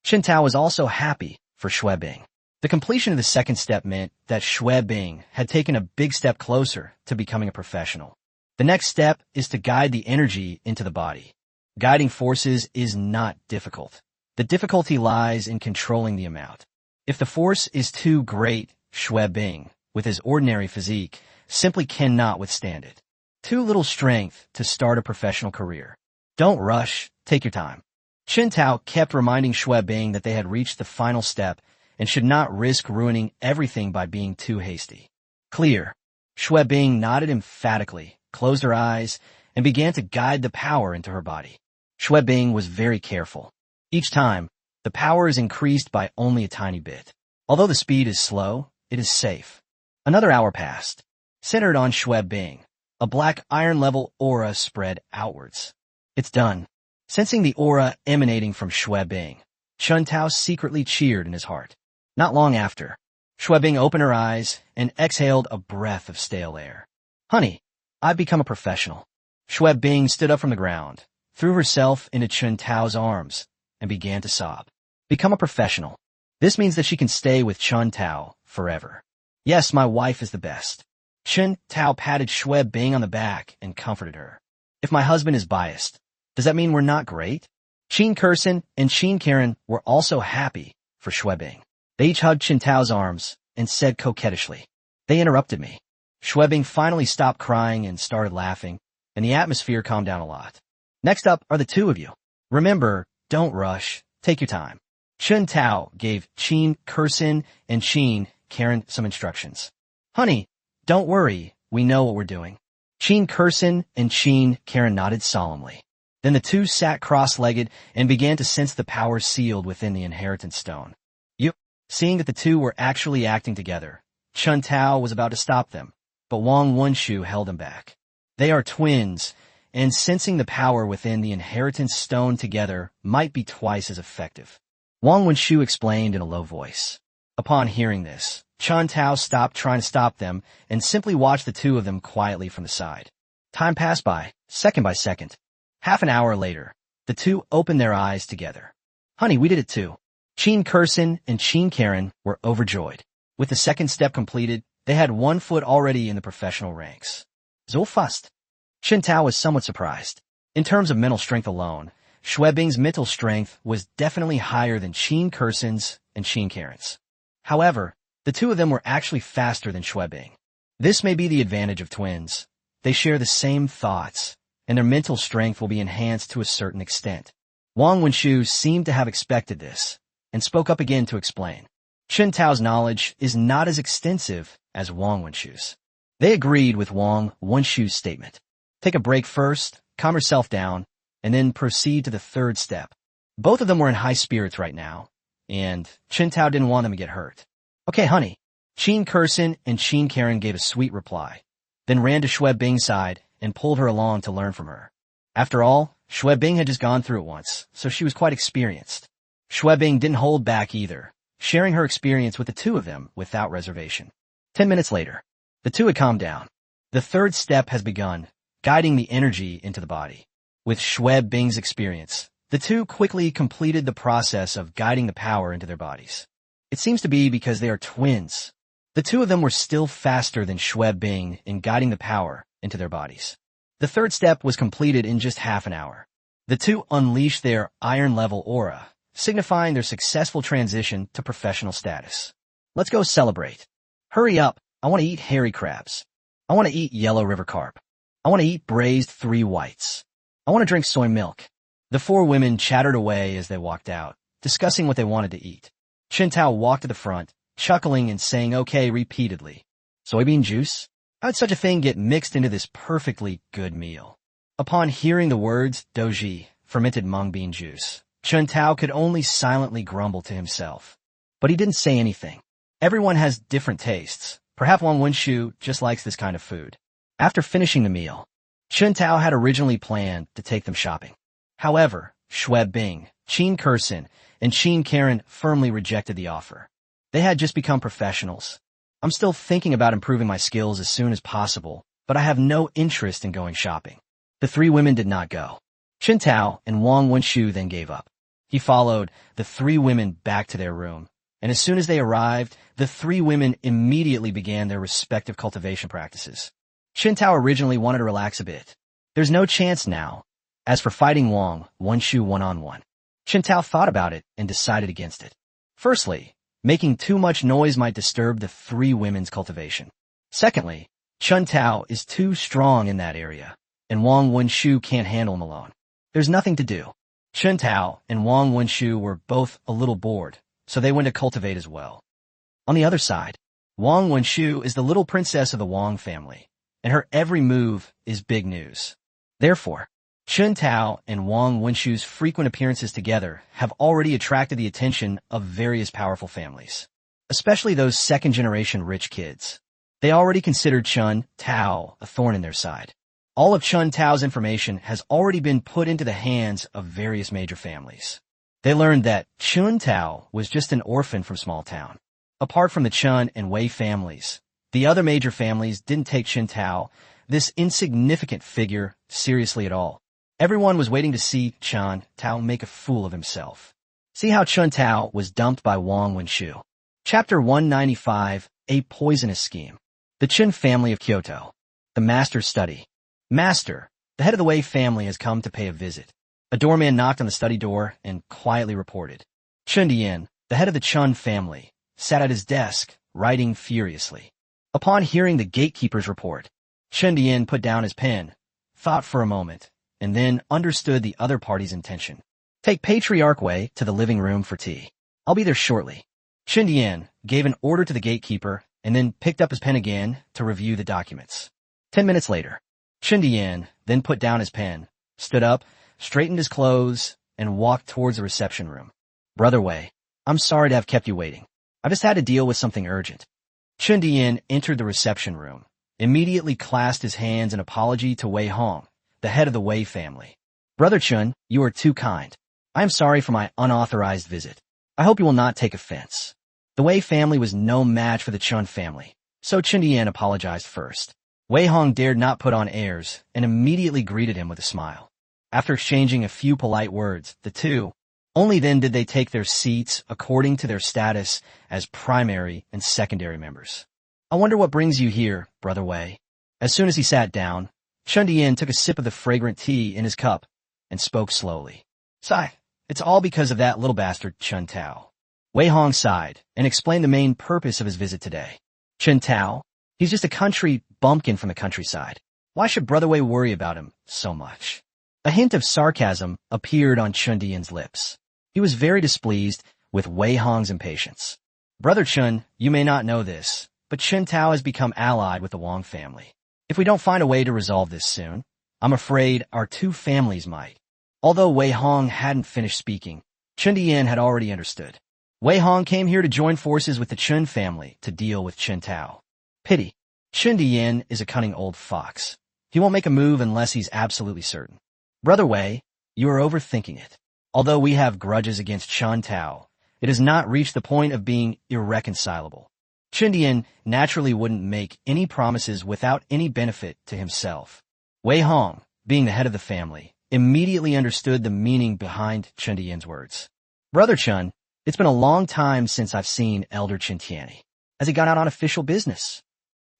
Chun Tao was also happy for Xue Bing. The completion of the second step meant that Xue Bing had taken a big step closer to becoming a professional. The next step is to guide the energy into the body. Guiding forces is not difficult. The difficulty lies in controlling the amount. If the force is too great, Xue Bing, with his ordinary physique, simply cannot withstand it. Too little strength to start a professional career. Don't rush, take your time. Chun Tao kept reminding Xue Bing that they had reached the final step and should not risk ruining everything by being too hasty. Clear. Xue Bing nodded emphatically, closed her eyes, and began to guide the power into her body. Xue Bing was very careful. Each time, the power is increased by only a tiny bit. Although the speed is slow, it is safe. Another hour passed. Centered on Xue Bing, a black iron-level aura spread outwards. It's done. Sensing the aura emanating from Xue Bing, Chun Tao secretly cheered in his heart. Not long after, Xue Bing opened her eyes and exhaled a breath of stale air. Honey, I've become a professional. Xue Bing stood up from the ground, threw herself into Chun Tao's arms, and began to sob. Become a professional. This means that she can stay with Chun Tao forever. Yes, my wife is the best. Chun Tao patted Xue Bing on the back and comforted her. If my husband is biased, does that mean we're not great? Qin Kursin and Qin Karen were also happy for Xue Bing. They each hugged Chun Tao's arms and said coquettishly, "They interrupted me." Xue Bing finally stopped crying and started laughing, and the atmosphere calmed down a lot. Next up are the two of you. Remember, don't rush. Take your time. Chun Tao gave Qin Kursin and Qin Karen some instructions. Honey, don't worry. We know what we're doing. Qin Kursin and Qin Karen nodded solemnly. Then the two sat cross-legged and began to sense the power sealed within the inheritance stone. Seeing that the two were actually acting together, Chun Tao was about to stop them, but Wang Wenshu held him back. They are twins, and sensing the power within the inheritance stone together might be twice as effective. Wang Wenshu explained in a low voice. Upon hearing this, Chun Tao stopped trying to stop them and simply watched the two of them quietly from the side. Time passed by, second by second. Half an hour later, the two opened their eyes together. Honey, we did it too. Qin Kursin and Qin Karen were overjoyed. With the second step completed, they had 1 foot already in the professional ranks. So fast. Chun Tao was somewhat surprised. In terms of mental strength alone, Xue Bing's mental strength was definitely higher than Qin Kursin's and Qin Karen's. However, the two of them were actually faster than Xue Bing. This may be the advantage of twins. They share the same thoughts, and their mental strength will be enhanced to a certain extent. Wang Wenshu seemed to have expected this, and spoke up again to explain. Chun Tao's knowledge is not as extensive as Wang Wenshu's. They agreed with Wang Wenshu's statement. Take a break first, calm yourself down, and then proceed to the third step. Both of them were in high spirits right now, and Chun Tao didn't want them to get hurt. Okay, honey. Qin Kursin and Qin Karen gave a sweet reply, then ran to Xue Bing's side and pulled her along to learn from her. After all, Xue Bing had just gone through it once, so she was quite experienced. Xue Bing didn't hold back either, sharing her experience with the two of them without reservation. 10 minutes later, the two had calmed down. The third step has begun, guiding the energy into the body. With Xue Bing's experience, the two quickly completed the process of guiding the power into their bodies. It seems to be because they are twins. The two of them were still faster than Xue Bing in guiding the power into their bodies. The third step was completed in just half an hour. The two unleashed their iron-level aura, signifying their successful transition to professional status. Let's go celebrate. Hurry up, I want to eat hairy crabs. I want to eat yellow river carp. I want to eat braised 3 whites. I want to drink soy milk. The 4 women chattered away as they walked out, discussing what they wanted to eat. Chun Tao walked to the front, chuckling and saying okay repeatedly. Soybean juice? How did such a thing get mixed into this perfectly good meal? Upon hearing the words doji, fermented mung bean juice, Chun Tao could only silently grumble to himself. But he didn't say anything. Everyone has different tastes. Perhaps Wang Wenshu just likes this kind of food. After finishing the meal, Chun Tao had originally planned to take them shopping. However, Xue Bing, Qin Kursin, and Qin Karen firmly rejected the offer. They had just become professionals. I'm still thinking about improving my skills as soon as possible, but I have no interest in going shopping. The 3 women did not go. Chun Tao and Wang Wenshu then gave up. He followed the 3 women back to their room, and as soon as they arrived, the 3 women immediately began their respective cultivation practices. Chun Tao originally wanted to relax a bit. There's no chance now. As for fighting Wang Wenshu one-on-one, Chun Tao thought about it and decided against it. Firstly, making too much noise might disturb the 3 women's cultivation. Secondly, Chun Tao is too strong in that area, and Wang Wenshu can't handle him alone. There's nothing to do. Chun Tao and Wang Wenshu were both a little bored, so they went to cultivate as well. On the other side, Wang Wenshu is the little princess of the Wang family, and her every move is big news. Therefore, Chun Tao and Wang Wenshu's frequent appearances together have already attracted the attention of various powerful families, especially those second-generation rich kids. They already considered Chun Tao a thorn in their side. All of Chun Tao's information has already been put into the hands of various major families. They learned that Chun Tao was just an orphan from small town. Apart from the Chun and Wei families, the other major families didn't take Chun Tao, this insignificant figure, seriously at all. Everyone was waiting to see Chun Tao make a fool of himself. See how Chun Tao was dumped by Wang Wenshu. Chapter 195, A Poisonous Scheme. The Chun family of Kyoto. The master's study. Master, the head of the Wei family has come to pay a visit. A doorman knocked on the study door and quietly reported. Chun Dian, the head of the Chun family, sat at his desk, writing furiously. Upon hearing the gatekeeper's report, Chun Dian put down his pen, thought for a moment, and then understood the other party's intention. Take Patriarch Wei to the living room for tea. I'll be there shortly. Chun Dian gave an order to the gatekeeper and then picked up his pen again to review the documents. 10 minutes later, Chun Dian then put down his pen, stood up, straightened his clothes, and walked towards the reception room. Brother Wei, I'm sorry to have kept you waiting. I just had to deal with something urgent. Chun Dian entered the reception room, immediately clasped his hands in apology to Wei Hong, the head of the Wei family. Brother Chun, you are too kind. I am sorry for my unauthorized visit. I hope you will not take offense. The Wei family was no match for the Chun family, so Chun Dian apologized first. Wei Hong dared not put on airs and immediately greeted him with a smile. After exchanging a few polite words, the two, only then did they take their seats according to their status as primary and secondary members. I wonder what brings you here, Brother Wei. As soon as he sat down, Chun Dian took a sip of the fragrant tea in his cup and spoke slowly. Sigh, it's all because of that little bastard Chun Tao. Wei Hong sighed and explained the main purpose of his visit today. Chun Tao? He's just a country bumpkin from the countryside. Why should Brother Wei worry about him so much? A hint of sarcasm appeared on Chun Dian's lips. He was very displeased with Wei Hong's impatience. Brother Chun, you may not know this, but Chun Tao has become allied with the Wang family. If we don't find a way to resolve this soon, I'm afraid our two families might. Although Wei Hong hadn't finished speaking, Chun Dian had already understood. Wei Hong came here to join forces with the Chun family to deal with Chun Tao. Pity. Chun Dian is a cunning old fox. He won't make a move unless he's absolutely certain. Brother Wei, you are overthinking it. Although we have grudges against Chun Tao, it has not reached the point of being irreconcilable. Chun Dian naturally wouldn't make any promises without any benefit to himself. Wei Hong, being the head of the family, immediately understood the meaning behind Chun Dian's words. Brother Chun, it's been a long time since I've seen Elder Chun Tianyi. Has he gone out on official business?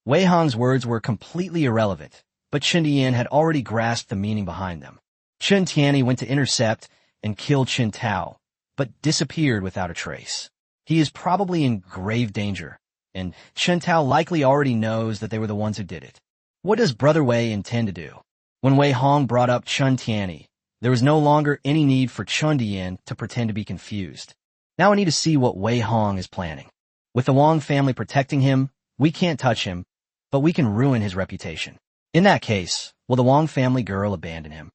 Wei Hong's words were completely irrelevant, but Chun Dian had already grasped the meaning behind them. Chun Tianyi went to intercept and kill Chun Tao, but disappeared without a trace. He is probably in grave danger, and Chun Tao likely already knows that they were the ones who did it. What does Brother Wei intend to do? When Wei Hong brought up Chun Tianyi, there was no longer any need for Chun Dian to pretend to be confused. Now I need to see what Wei Hong is planning. With the Wang family protecting him, we can't touch him, but we can ruin his reputation. In that case, will the Wang family girl abandon him?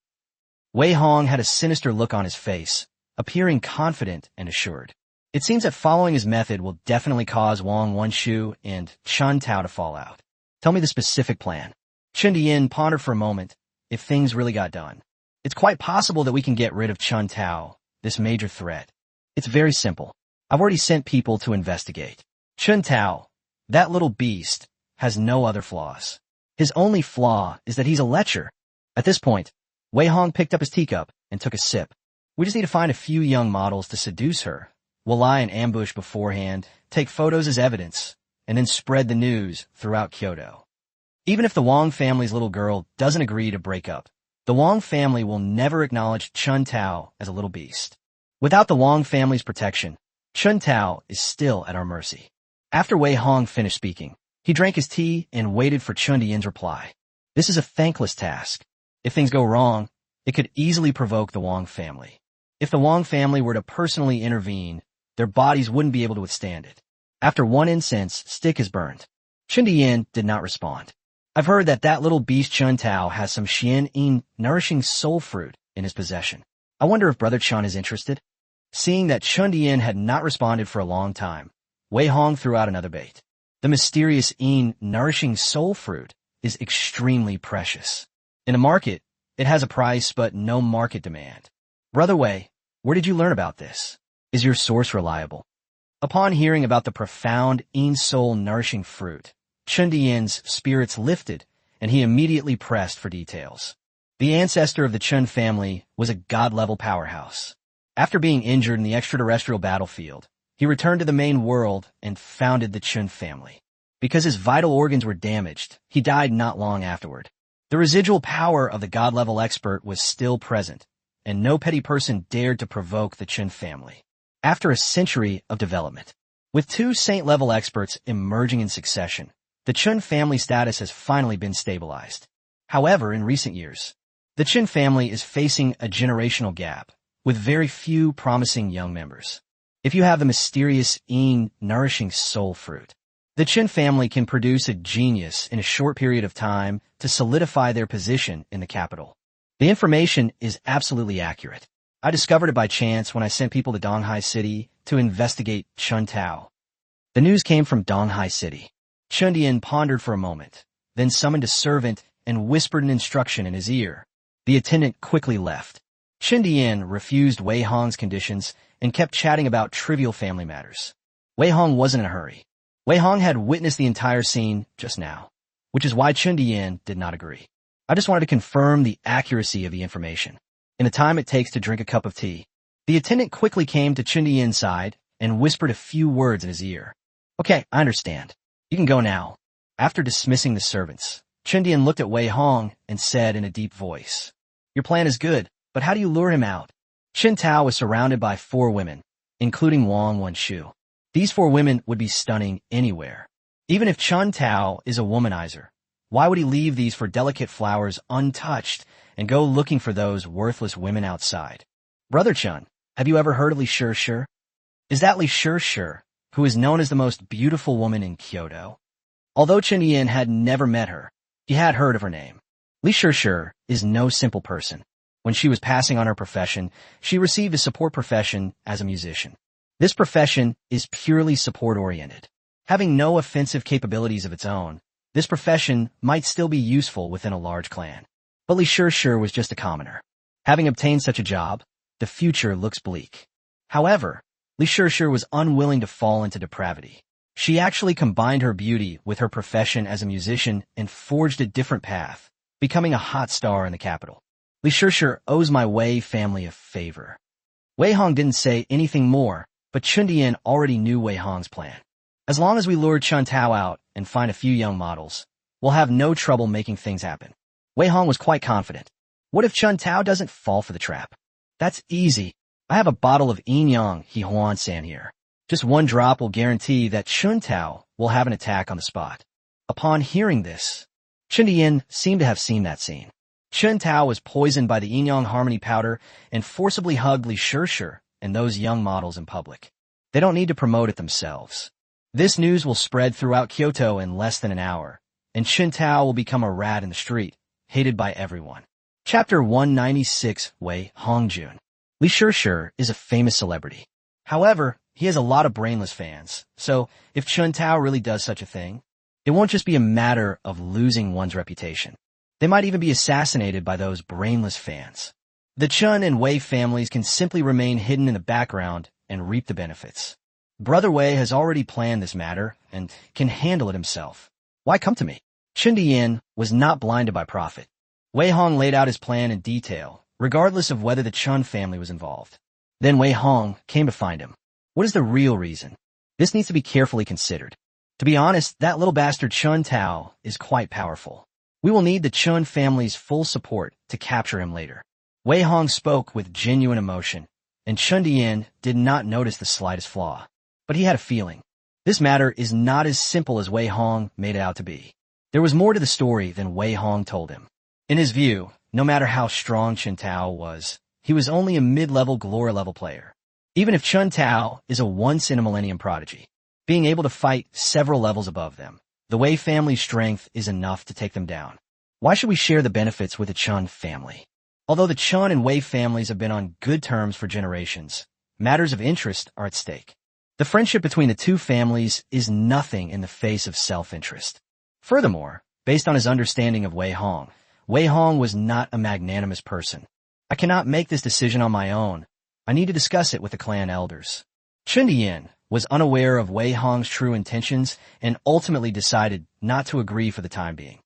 Wei Hong had a sinister look on his face, appearing confident and assured. It seems that following his method will definitely cause Wang Wenshu and Chun Tao to fall out. Tell me the specific plan. Chun Dian pondered for a moment. If things really got done, it's quite possible that we can get rid of Chun Tao, this major threat. It's very simple. I've already sent people to investigate. Chun Tao, that little beast, has no other flaws. His only flaw is that he's a lecher. At this point, Wei Hong picked up his teacup and took a sip. We just need to find a few young models to seduce her. We'll lie in ambush beforehand, take photos as evidence, and then spread the news throughout Kyoto. Even if the Wang family's little girl doesn't agree to break up, the Wang family will never acknowledge Chun Tao as a little beast. Without the Wang family's protection, Chun Tao is still at our mercy. After Wei Hong finished speaking, he drank his tea and waited for Chun Dian's reply. This is a thankless task. If things go wrong, it could easily provoke the Wang family. If the Wang family were to personally intervene, their bodies wouldn't be able to withstand it. After one incense stick is burned, Chun Dian did not respond. I've heard that little beast Chun Tao has some Xian nourishing soul fruit in his possession. I wonder if Brother Chun is interested. Seeing that Chun Dian had not responded for a long time, Wei Hong threw out another bait. The mysterious nourishing soul fruit is extremely precious. In the market, it has a price but no market demand. Brother Wei, where did you learn about this? Is your source reliable? Upon hearing about the profound soul nourishing fruit, Chen Dian's spirits lifted and he immediately pressed for details. The ancestor of the Chen family was a god-level powerhouse. After being injured in the extraterrestrial battlefield, he returned to the main world and founded the Chen family. Because his vital organs were damaged, he died not long afterward. The residual power of the god-level expert was still present, and no petty person dared to provoke the Chen family. After a century of development, with 2 saint-level experts emerging in succession, the Chen family status has finally been stabilized. However, in recent years, the Chen family is facing a generational gap, with very few promising young members. If you have the mysterious nourishing soul fruit, the Chen family can produce a genius in a short period of time to solidify their position in the capital. The information is absolutely accurate. I discovered it by chance when I sent people to Donghai City to investigate Chen Tao. The news came from Donghai City. Chen Dian pondered for a moment, then summoned a servant and whispered an instruction in his ear. The attendant quickly left. Chen Dian refused Wei Hong's conditions and kept chatting about trivial family matters. Wei Hong wasn't in a hurry. Wei Hong had witnessed the entire scene just now, which is why Chen Dian did not agree. I just wanted to confirm the accuracy of the information. In the time it takes to drink a cup of tea, the attendant quickly came to Chen Dian's side and whispered a few words in his ear. Okay, I understand. You can go now. After dismissing the servants, Chen Dian looked at Wei Hong and said in a deep voice, Your plan is good, but how do you lure him out? Chen Tao was surrounded by 4 women, including Wang Wenshu. These 4 women would be stunning anywhere. Even if Chen Tao is a womanizer, why would he leave these for delicate flowers untouched and go looking for those worthless women outside? Brother Chen, have you ever heard of Li Shih? Is that Li Shih, who is known as the most beautiful woman in Kyoto? Although Chen Dian had never met her, he had heard of her name. Li Shih is no simple person. When she was passing on her profession, she received a support profession as a musician. This profession is purely support-oriented. Having no offensive capabilities of its own, this profession might still be useful within a large clan. But Li Shih was just a commoner. Having obtained such a job, the future looks bleak. However, Li Shih was unwilling to fall into depravity. She actually combined her beauty with her profession as a musician and forged a different path, becoming a hot star in the capital. Li Shih owes my Wei family a favor. Wei Hong didn't say anything more, but Chen Dian already knew Wei Hong's plan. As long as we lure Chen Tao out and find a few young models, we'll have no trouble making things happen. Wei Hong was quite confident. What if Chen Tao doesn't fall for the trap? That's easy. I have a bottle of Yin He Huan San here. Just 1 drop will guarantee that Chen Tao will have an attack on the spot. Upon hearing this, Chen Dian seemed to have seen that scene. Chen Tao was poisoned by the Yin Harmony powder and forcibly hugged Li Shih and those young models in public. They don't need to promote it themselves. This news will spread throughout Kyoto in less than an hour, and Chen Tao will become a rat in the street, hated by everyone. Chapter 196, Wei Hongjun. Li Shih is a famous celebrity. However, he has a lot of brainless fans, so if Chen Tao really does such a thing, it won't just be a matter of losing one's reputation. They might even be assassinated by those brainless fans. The Chen and Wei families can simply remain hidden in the background and reap the benefits. Brother Wei has already planned this matter and can handle it himself. Why come to me? Chen Dian was not blinded by profit. Wei Hong laid out his plan in detail, regardless of whether the Chen family was involved. Then Wei Hong came to find him. What is the real reason? This needs to be carefully considered. To be honest, that little bastard Chen Tao is quite powerful. We will need the Chen family's full support to capture him later. Wei Hong spoke with genuine emotion, and Chen Dian did not notice the slightest flaw. But he had a feeling. This matter is not as simple as Wei Hong made it out to be. There was more to the story than Wei Hong told him. In his view, no matter how strong Chen Tao was, he was only a mid-level glory-level player. Even if Chen Tao is a once-in-a-millennium prodigy, being able to fight several levels above them, the Wei family's strength is enough to take them down. Why should we share the benefits with the Chen family? Although the Chen and Wei families have been on good terms for generations, matters of interest are at stake. The friendship between the two families is nothing in the face of self-interest. Furthermore, based on his understanding of Wei Hong was not a magnanimous person. I cannot make this decision on my own. I need to discuss it with the clan elders. Chen Dian was unaware of Wei Hong's true intentions and ultimately decided not to agree for the time being.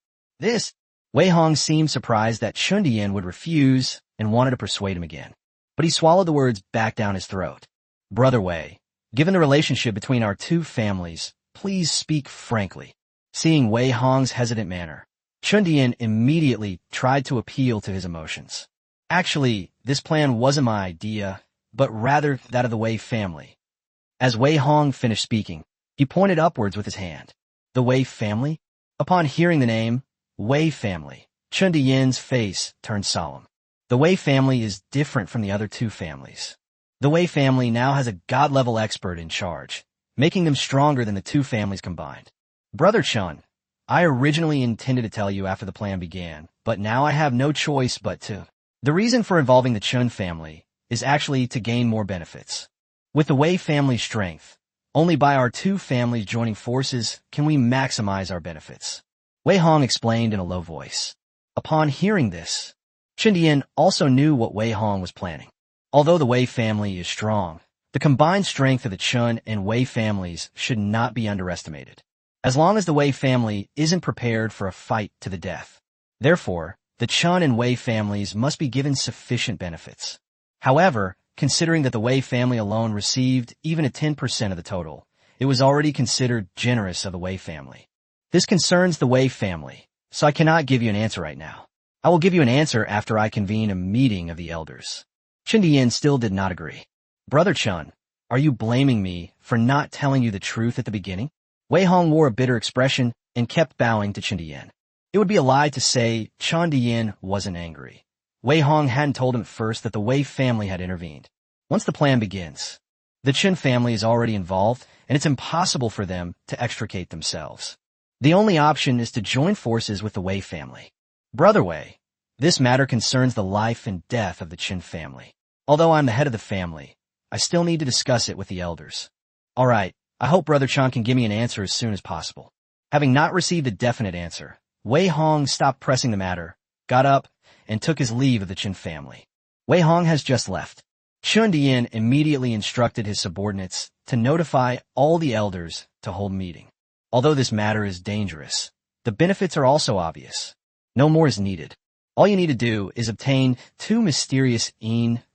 Wei Hong seemed surprised that Chen Dian would refuse and wanted to persuade him again. But he swallowed the words back down his throat. Brother Wei, given the relationship between our two families, please speak frankly. Seeing Wei Hong's hesitant manner, Chen Dian immediately tried to appeal to his emotions. Actually, this plan wasn't my idea, but rather that of the Wei family. As Wei Hong finished speaking, he pointed upwards with his hand. The Wei family? Upon hearing the name, Wei family, Chen Dian's face turned solemn. The Wei family is different from the other two families. The Wei family now has a god-level expert in charge, making them stronger than the two families combined. Brother Chen, I originally intended to tell you after the plan began, but now I have no choice but to. The reason for involving the Chen family is actually to gain more benefits. With the Wei family's strength, only by our two families joining forces can we maximize our benefits. Wei Hong explained in a low voice. Upon hearing this, Chen Dian also knew what Wei Hong was planning. Although the Wei family is strong, the combined strength of the Chen and Wei families should not be underestimated. As long as the Wei family isn't prepared for a fight to the death. Therefore, the Chen and Wei families must be given sufficient benefits. However, considering that the Wei family alone received even a 10% of the total, it was already considered generous of the Wei family. This concerns the Wei family, so I cannot give you an answer right now. I will give you an answer after I convene a meeting of the elders. Chen Dian still did not agree. Brother Chen, are you blaming me for not telling you the truth at the beginning? Wei Hong wore a bitter expression and kept bowing to Chen Dian. It would be a lie to say Chen Dian wasn't angry. Wei Hong hadn't told him at first that the Wei family had intervened. Once the plan begins, the Chen family is already involved, and it's impossible for them to extricate themselves. The only option is to join forces with the Wei family. Brother Wei, this matter concerns the life and death of the Chen family. Although I'm the head of the family, I still need to discuss it with the elders. All right, I hope Brother Chen can give me an answer as soon as possible. Having not received a definite answer, Wei Hong stopped pressing the matter, got up, and took his leave of the Chen family. Wei Hong has just left. Chen Dian immediately instructed his subordinates to notify all the elders to hold a meeting. Although this matter is dangerous, the benefits are also obvious. No more is needed. All you need to do is obtain 2 mysterious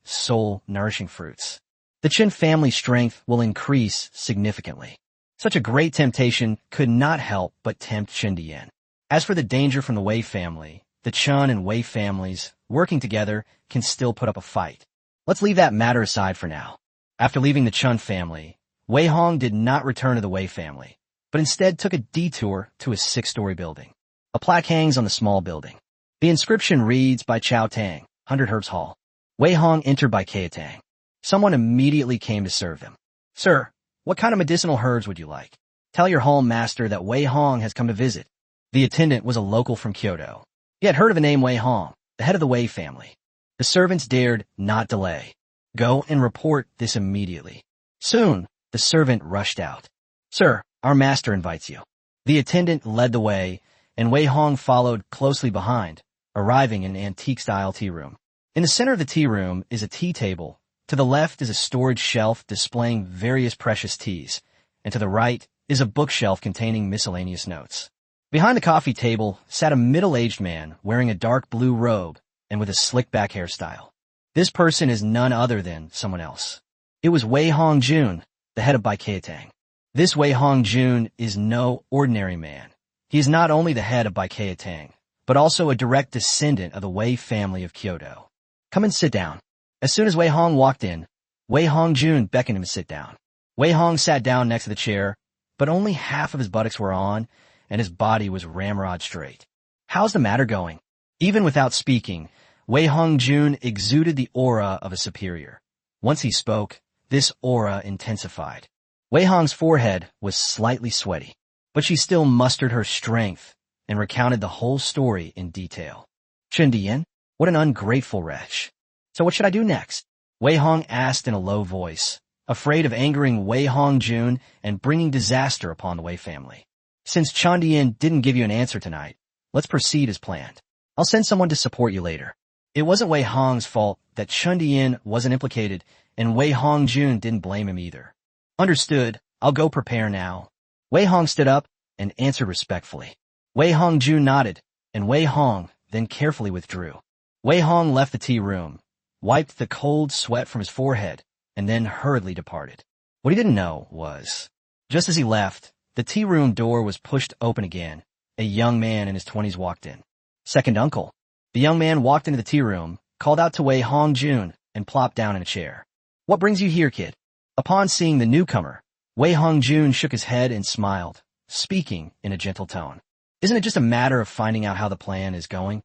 soul-nourishing fruits. The Chen family strength will increase significantly. Such a great temptation could not help but tempt Chen Dian. As for the danger from the Wei family, the Chen and Wei families, working together, can still put up a fight. Let's leave that matter aside for now. After leaving the Chen family, Wei Hong did not return to the Wei family, but instead took a detour to his 6-story building. A plaque hangs on the small building. The inscription reads by Chao Tang, 100 Herbs Hall. Wei Hong entered by Kea Tang. Someone immediately came to serve him. Sir, what kind of medicinal herbs would you like? Tell your hall master that Wei Hong has come to visit. The attendant was a local from Kyoto. He had heard of the name Wei Hong, the head of the Wei family. The servants dared not delay. Go and report this immediately. Soon, the servant rushed out. Sir, our master invites you. The attendant led the way, and Wei Hong followed closely behind, arriving in an antique-style tea room. In the center of the tea room is a tea table. To the left is a storage shelf displaying various precious teas, and to the right is a bookshelf containing miscellaneous notes. Behind the coffee table sat a middle-aged man wearing a dark blue robe and with a slick-back hairstyle. This person is none other than someone else. It was Wei Hong Jun, the head of Bai Kea Tang. This Wei Hong Jun is no ordinary man. He is not only the head of Bai Kea Tang, but also a direct descendant of the Wei family of Kyoto. Come and sit down. As soon as Wei Hong walked in, Wei Hong Jun beckoned him to sit down. Wei Hong sat down next to the chair, but only half of his buttocks were on, and his body was ramrod straight. How's the matter going? Even without speaking, Wei Hong Jun exuded the aura of a superior. Once he spoke, this aura intensified. Wei Hong's forehead was slightly sweaty, but she still mustered her strength and recounted the whole story in detail. Chen Dian, what an ungrateful wretch. So what should I do next? Wei Hong asked in a low voice, afraid of angering Wei Hongjun and bringing disaster upon the Wei family. Since Chen Dian didn't give you an answer tonight, let's proceed as planned. I'll send someone to support you later. It wasn't Wei Hong's fault that Chen Dian wasn't implicated, and Wei Hongjun didn't blame him either. Understood. I'll go prepare now. Wei Hong stood up and answered respectfully. Wei Hongjun nodded, and Wei Hong then carefully withdrew. Wei Hong left the tea room, wiped the cold sweat from his forehead, and then hurriedly departed. What he didn't know was, just as he left, the tea room door was pushed open again. A young man in his 20s walked in. Second uncle. The young man walked into the tea room, called out to Wei Hongjun, and plopped down in a chair. What brings you here, kid? Upon seeing the newcomer, Wei Hongjun shook his head and smiled, speaking in a gentle tone. Isn't it just a matter of finding out how the plan is going?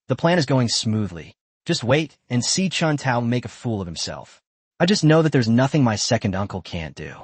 The plan is going smoothly. Just wait and see Chen Tao make a fool of himself. I just know that there's nothing my second uncle can't do.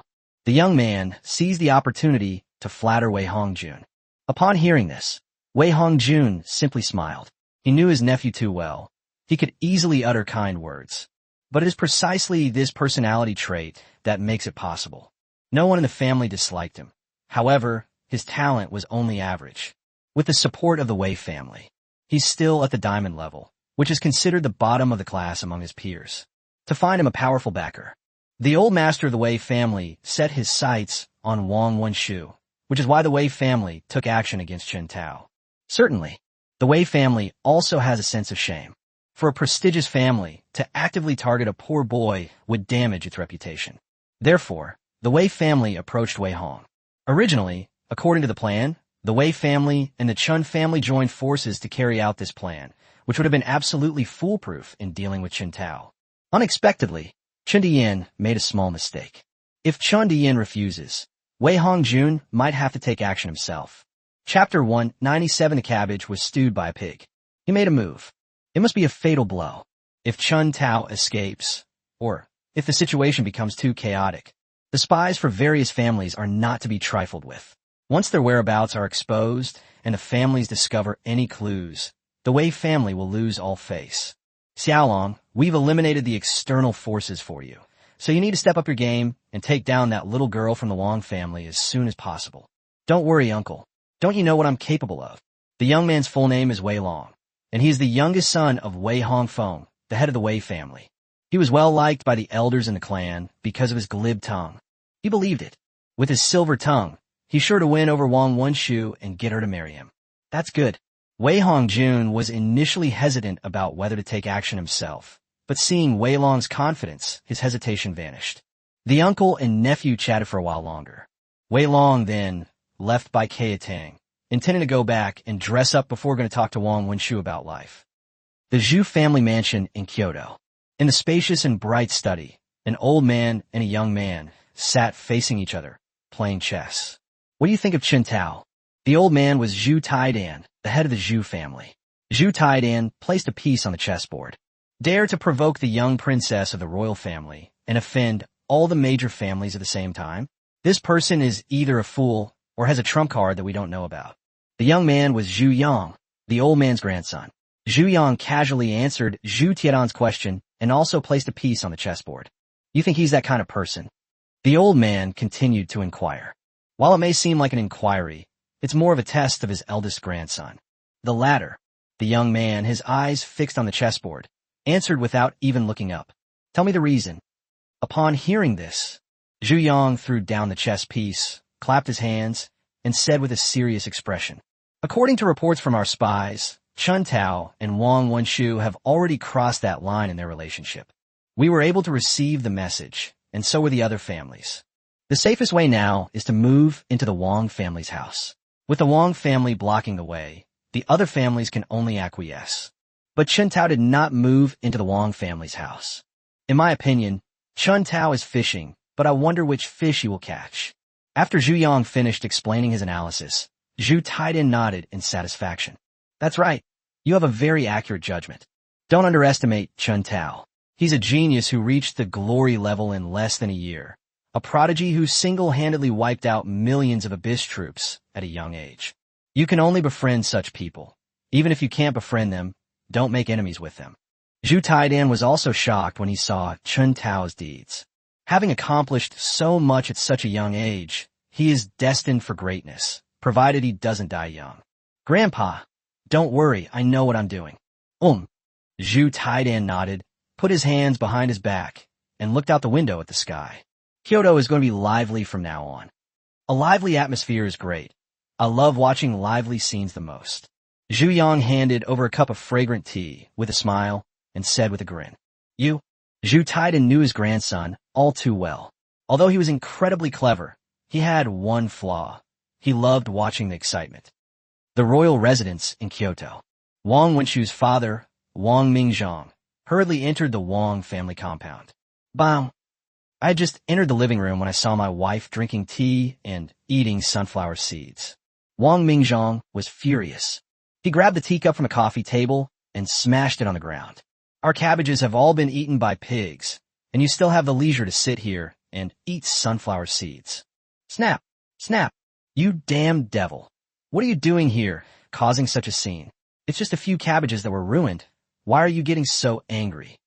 The young man seized the opportunity to flatter Wei Hongjun. Upon hearing this, Wei Hongjun simply smiled. He knew his nephew too well. He could easily utter kind words. But it is precisely this personality trait that makes it possible. No one in the family disliked him. However, his talent was only average. With the support of the Wei family, he's still at the diamond level, which is considered the bottom of the class among his peers. To find him a powerful backer, the old master of the Wei family set his sights on Wang Wenshu, which is why the Wei family took action against Chen Tao. Certainly, the Wei family also has a sense of shame. For a prestigious family to actively target a poor boy would damage its reputation. Therefore, the Wei family approached Wei Hong. Originally, according to the plan, the Wei family and the Chen family joined forces to carry out this plan, which would have been absolutely foolproof in dealing with Chen Tao. Unexpectedly, Chen Dian made a small mistake. If Chen Dian refuses, Wei Hongjun might have to take action himself. Chapter 197. The cabbage was stewed by a pig. He made a move. It must be a fatal blow. If Chen Tao escapes, or if the situation becomes too chaotic, the spies for various families are not to be trifled with. Once their whereabouts are exposed and the families discover any clues, the Wei family will lose all face. Xiaolong, we've eliminated the external forces for you, so you need to step up your game and take down that little girl from the Wang family as soon as possible. Don't worry, uncle. Don't you know what I'm capable of? The young man's full name is Wei Long, and he is the youngest son of Wei Hongfeng, the head of the Wei family. He was well liked by the elders in the clan because of his glib tongue. He believed it. With his silver tongue, he's sure to win over Wang Wenshu and get her to marry him. That's good. Wei Hongjun was initially hesitant about whether to take action himself, but seeing Wei Long's confidence, his hesitation vanished. The uncle and nephew chatted for a while longer. Wei Long then left by Kea Tang, intending to go back and dress up before going to talk to Wang Wenshu about life. The Zhu family mansion in Kyoto. In the spacious and bright study, an old man and a young man sat facing each other, playing chess. What do you think of Chen Tao? The old man was Zhu Taidan, the head of the Zhu family. Zhu Taidan placed a piece on the chessboard. Dare to provoke the young princess of the royal family and offend all the major families at the same time? This person is either a fool or has a trump card that we don't know about. The young man was Zhu Yang, the old man's grandson. Zhu Yang casually answered Zhu Tiedan's question and also placed a piece on the chessboard. You think he's that kind of person? The old man continued to inquire. While it may seem like an inquiry, it's more of a test of his eldest grandson. The latter, the young man, his eyes fixed on the chessboard, answered without even looking up. Tell me the reason. Upon hearing this, Zhu Yang threw down the chess piece, clapped his hands, and said with a serious expression, according to reports from our spies, Chen Tao and Wang Wenshu have already crossed that line in their relationship. We were able to receive the message, and so were the other families. The safest way now is to move into the Wang family's house. With the Wang family blocking the way, the other families can only acquiesce. But Chen Tao did not move into the Wang family's house. In my opinion, Chen Tao is fishing, but I wonder which fish he will catch. After Zhu Yang finished explaining his analysis, Zhu Taidan nodded in satisfaction. That's right. You have a very accurate judgment. Don't underestimate Chen Tao. He's a genius who reached the glory level in less than a year. A prodigy who single-handedly wiped out millions of Abyss troops at a young age. You can only befriend such people. Even if you can't befriend them, don't make enemies with them. Zhu Taidan was also shocked when he saw Chen Tao's deeds. Having accomplished so much at such a young age, he is destined for greatness, provided he doesn't die young. Grandpa, don't worry, I know what I'm doing. Zhu Taidan nodded, put his hands behind his back, and looked out the window at the sky. Kyoto is going to be lively from now on. A lively atmosphere is great. I love watching lively scenes the most. Zhu Yang handed over a cup of fragrant tea with a smile and said with a grin, "You?" Zhu Taidan knew his grandson all too well. Although he was incredibly clever, he had one flaw. He loved watching the excitement. The royal residence in Kyoto. Wang Wenchu's father, Wang Mingzhong, hurriedly entered the Wang family compound. Bam! I had just entered the living room when I saw my wife drinking tea and eating sunflower seeds. Wang Mingzhong was furious. He grabbed the teacup from a coffee table and smashed it on the ground. Our cabbages have all been eaten by pigs, and you still have the leisure to sit here and eat sunflower seeds. Snap! Snap! You damn devil! What are you doing here, causing such a scene? It's just a few cabbages that were ruined. Why are you getting so angry?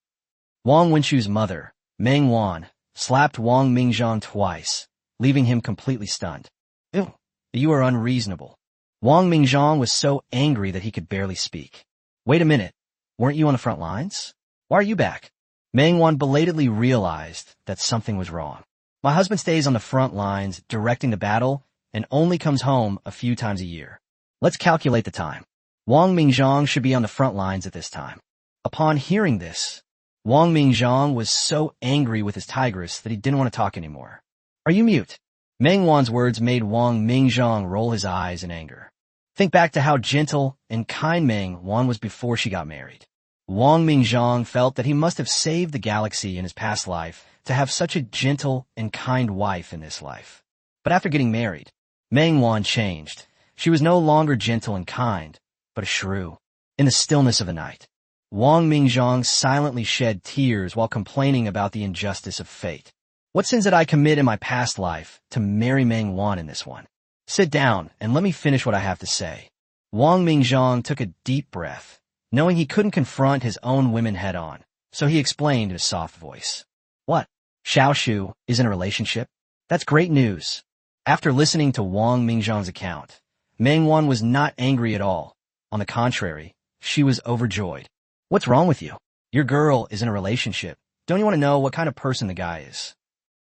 Wang Wenchu's mother, Meng Wan, slapped Wang Mingzhong twice, leaving him completely stunned. Ew, you are unreasonable. Wang Mingzhong was so angry that he could barely speak. Wait a minute, weren't you on the front lines? Why are you back? Meng Wan belatedly realized that something was wrong. My husband stays on the front lines directing the battle and only comes home a few times a year. Let's calculate the time. Wang Mingzhong should be on the front lines at this time. Upon hearing this, Wang Mingzhong was so angry with his tigress that he didn't want to talk anymore. Are you mute? Meng Wan's words made Wang Mingzhong roll his eyes in anger. Think back to how gentle and kind Meng Wan was before she got married. Wang Mingzhong felt that he must have saved the galaxy in his past life to have such a gentle and kind wife in this life. But after getting married, Meng Wan changed. She was no longer gentle and kind, but a shrew. In the stillness of the night, Wang Mingzhong silently shed tears while complaining about the injustice of fate. What sins did I commit in my past life to marry Meng Wan in this one? Sit down and let me finish what I have to say. Wang Mingzhong took a deep breath, knowing he couldn't confront his own women head-on, so he explained in a soft voice. What? Xiaoshu is in a relationship? That's great news. After listening to Wang Mingzhong's account, Meng Wan was not angry at all. On the contrary, she was overjoyed. What's wrong with you? Your girl is in a relationship. Don't you want to know what kind of person the guy is?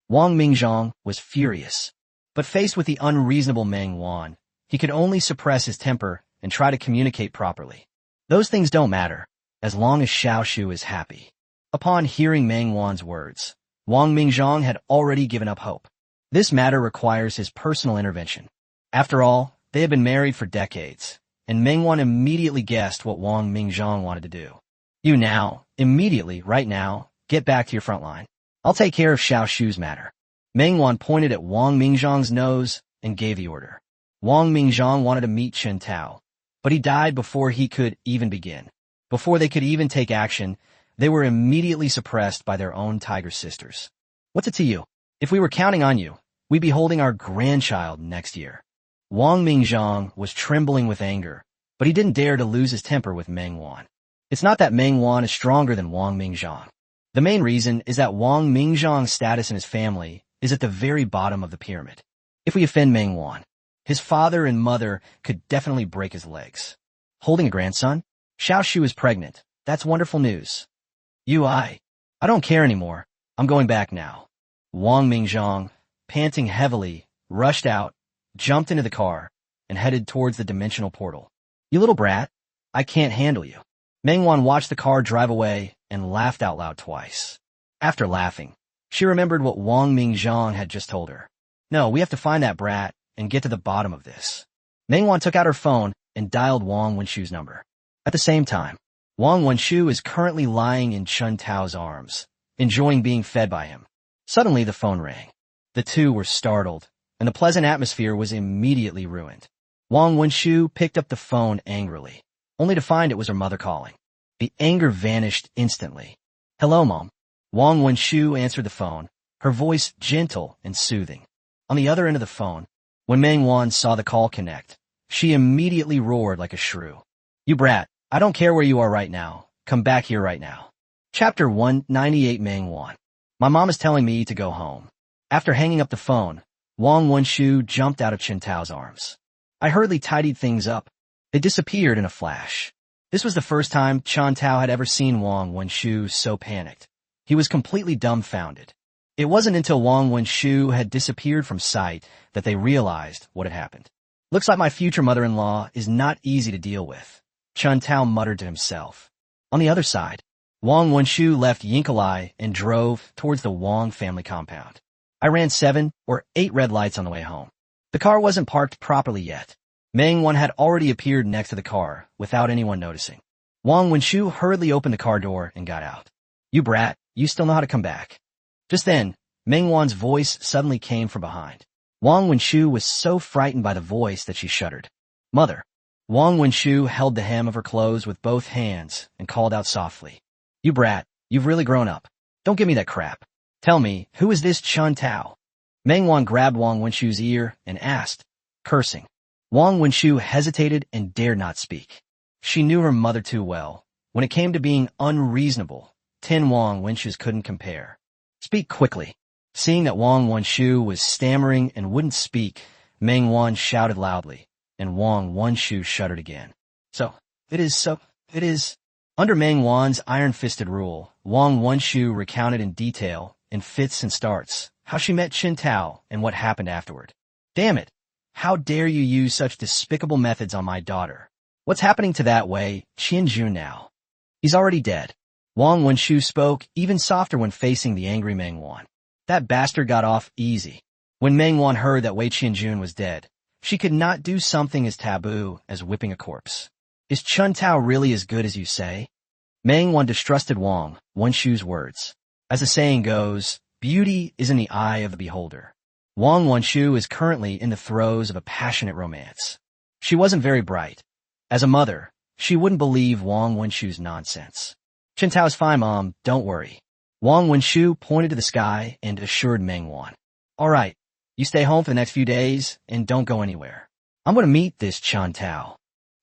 Wang Mingzhong was furious. But faced with the unreasonable Meng Wan, he could only suppress his temper and try to communicate properly. Those things don't matter, as long as Xiaoshu is happy. Upon hearing Meng Wan's words, Wang Mingzhong had already given up hope. This matter requires his personal intervention. After all, they had been married for decades, and Meng Wan immediately guessed what Wang Mingzhong wanted to do. You now, immediately, right now, get back to your front line. I'll take care of Xiaoshu's matter. Meng Wan pointed at Wang Mingzhong's nose and gave the order. Wang Mingzhong wanted to meet Chen Tao, but he died before he could even begin. Before they could even take action, they were immediately suppressed by their own tiger sisters. What's it to you? If we were counting on you, we'd be holding our grandchild next year. Wang Mingzhong was trembling with anger, but he didn't dare to lose his temper with Meng Wan. It's not that Meng Wan is stronger than Wang Mingzhong. The main reason is that Wang Mingzhong's status in his family is at the very bottom of the pyramid. If we offend Meng Wan, his father and mother could definitely break his legs. Holding a grandson? Xiaoshu is pregnant. That's wonderful news. I don't care anymore. I'm going back now. Wang Mingzhong, panting heavily, rushed out, jumped into the car, and headed towards the dimensional portal. You little brat, I can't handle you. Meng Wan watched the car drive away and laughed out loud twice. After laughing, she remembered what Wang Mingzhong had just told her. No, we have to find that brat and get to the bottom of this. Meng Wan took out her phone and dialed Wang Wenchu's number. At the same time, Wang Wenchu is currently lying in Chen Tao's arms, enjoying being fed by him. Suddenly the phone rang. The two were startled, and the pleasant atmosphere was immediately ruined. Wang Wenchu picked up the phone angrily, only to find it was her mother calling. The anger vanished instantly. Hello, Mom. Wang Wenchu answered the phone, her voice gentle and soothing. On the other end of the phone, when Meng Wan saw the call connect, she immediately roared like a shrew. You brat, I don't care where you are right now. Come back here right now. Chapter 198 Meng Wan. My mom is telling me to go home. After hanging up the phone, Wang Wenshu jumped out of Chen Tao's arms. I hurriedly tidied things up. They disappeared in a flash. This was the first time Chen Tao had ever seen Wang Wenshu so panicked. He was completely dumbfounded. It wasn't until Wang Wenshu had disappeared from sight that they realized what had happened. Looks like my future mother-in-law is not easy to deal with, Chen Tao muttered to himself. On the other side, Wang Wenshu left Yinkalai and drove towards the Wang family compound. I ran 7 or 8 red lights on the way home. The car wasn't parked properly yet. Meng Wan had already appeared next to the car without anyone noticing. Wang Wenshu hurriedly opened the car door and got out. "You brat, you still know how to come back." Just then, Meng Wan's voice suddenly came from behind. Wang Wenshu was so frightened by the voice that she shuddered. "Mother." Wang Wenshu held the hem of her clothes with both hands and called out softly. "You brat, you've really grown up. Don't give me that crap. Tell me, who is this Chen Tao?" Meng Wan grabbed Wang Wenshu's ear and asked, cursing. Wang Wenshu hesitated and dared not speak. She knew her mother too well. When it came to being unreasonable, 10 Wang Wenshus couldn't compare. "Speak quickly." Seeing that Wang Wenshu was stammering and wouldn't speak, Meng Wan shouted loudly, and Wang Wenshu shuddered again. So it is. Under Meng Wan's iron-fisted rule, Wang Wenshu recounted in detail, in fits and starts, how she met Chen Tao and what happened afterward. "Damn it! How dare you use such despicable methods on my daughter? What's happening to that Wei Qianjun now? He's already dead." Wang Wenshu spoke even softer when facing the angry Meng Wan. That bastard got off easy. When Meng Wan heard that Wei Qianjun was dead, she could not do something as taboo as whipping a corpse. "Is Chen Tao really as good as you say?" Meng Wan distrusted Wang Wenshu's words. As the saying goes, beauty is in the eye of the beholder. Wang Wenshu is currently in the throes of a passionate romance. She wasn't very bright. As a mother, she wouldn't believe Wang Wenshu's nonsense. "Chen Tao's fine, Mom, don't worry." Wang Wenshu pointed to the sky and assured Meng Wan. "All right, you stay home for the next few days and don't go anywhere. I'm going to meet this Chen Tao."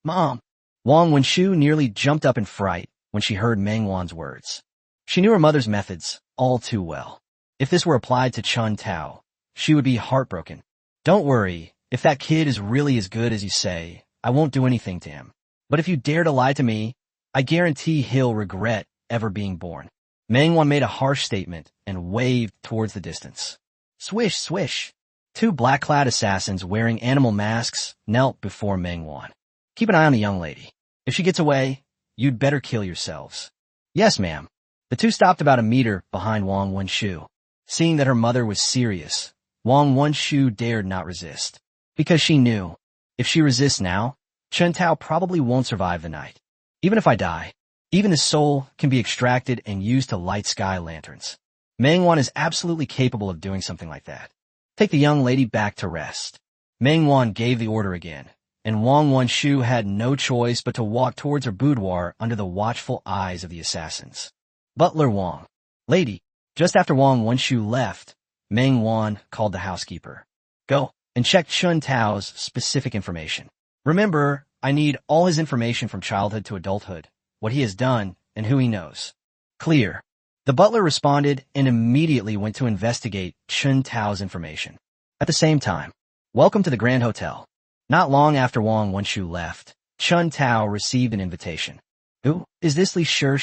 "Mom." Wang Wenshu nearly jumped up in fright when she heard Meng Wan's words. She knew her mother's methods all too well. If this were applied to Chen Tao, she would be heartbroken. "Don't worry, if that kid is really as good as you say, I won't do anything to him. But if you dare to lie to me, I guarantee he'll regret ever being born." Meng Wan made a harsh statement and waved towards the distance. Swish, swish. 2 black-clad assassins wearing animal masks knelt before Meng Wan. "Keep an eye on the young lady. If she gets away, you'd better kill yourselves." "Yes, ma'am." The 2 stopped about a meter behind Wang Wenshu. Seeing that her mother was serious, Wang Wenshu dared not resist. Because she knew, if she resists now, Chen Tao probably won't survive the night. "Even if I die, even his soul can be extracted and used to light sky lanterns. Meng Wan is absolutely capable of doing something like that. Take the young lady back to rest." Meng Wan gave the order again, and Wang Wenshu had no choice but to walk towards her boudoir under the watchful eyes of the assassins. "Butler Wang." "Lady." Just after Wang Wenshu left, Meng Wan called the housekeeper. "Go and check Chen Tao's specific information. Remember, I need all his information from childhood to adulthood, what he has done, and who he knows." "Clear." The butler responded and immediately went to investigate Chen Tao's information. At the same time, welcome to the Grand Hotel. Not long after Wang Wenshu left, Chen Tao received an invitation. Who is this Li Shi?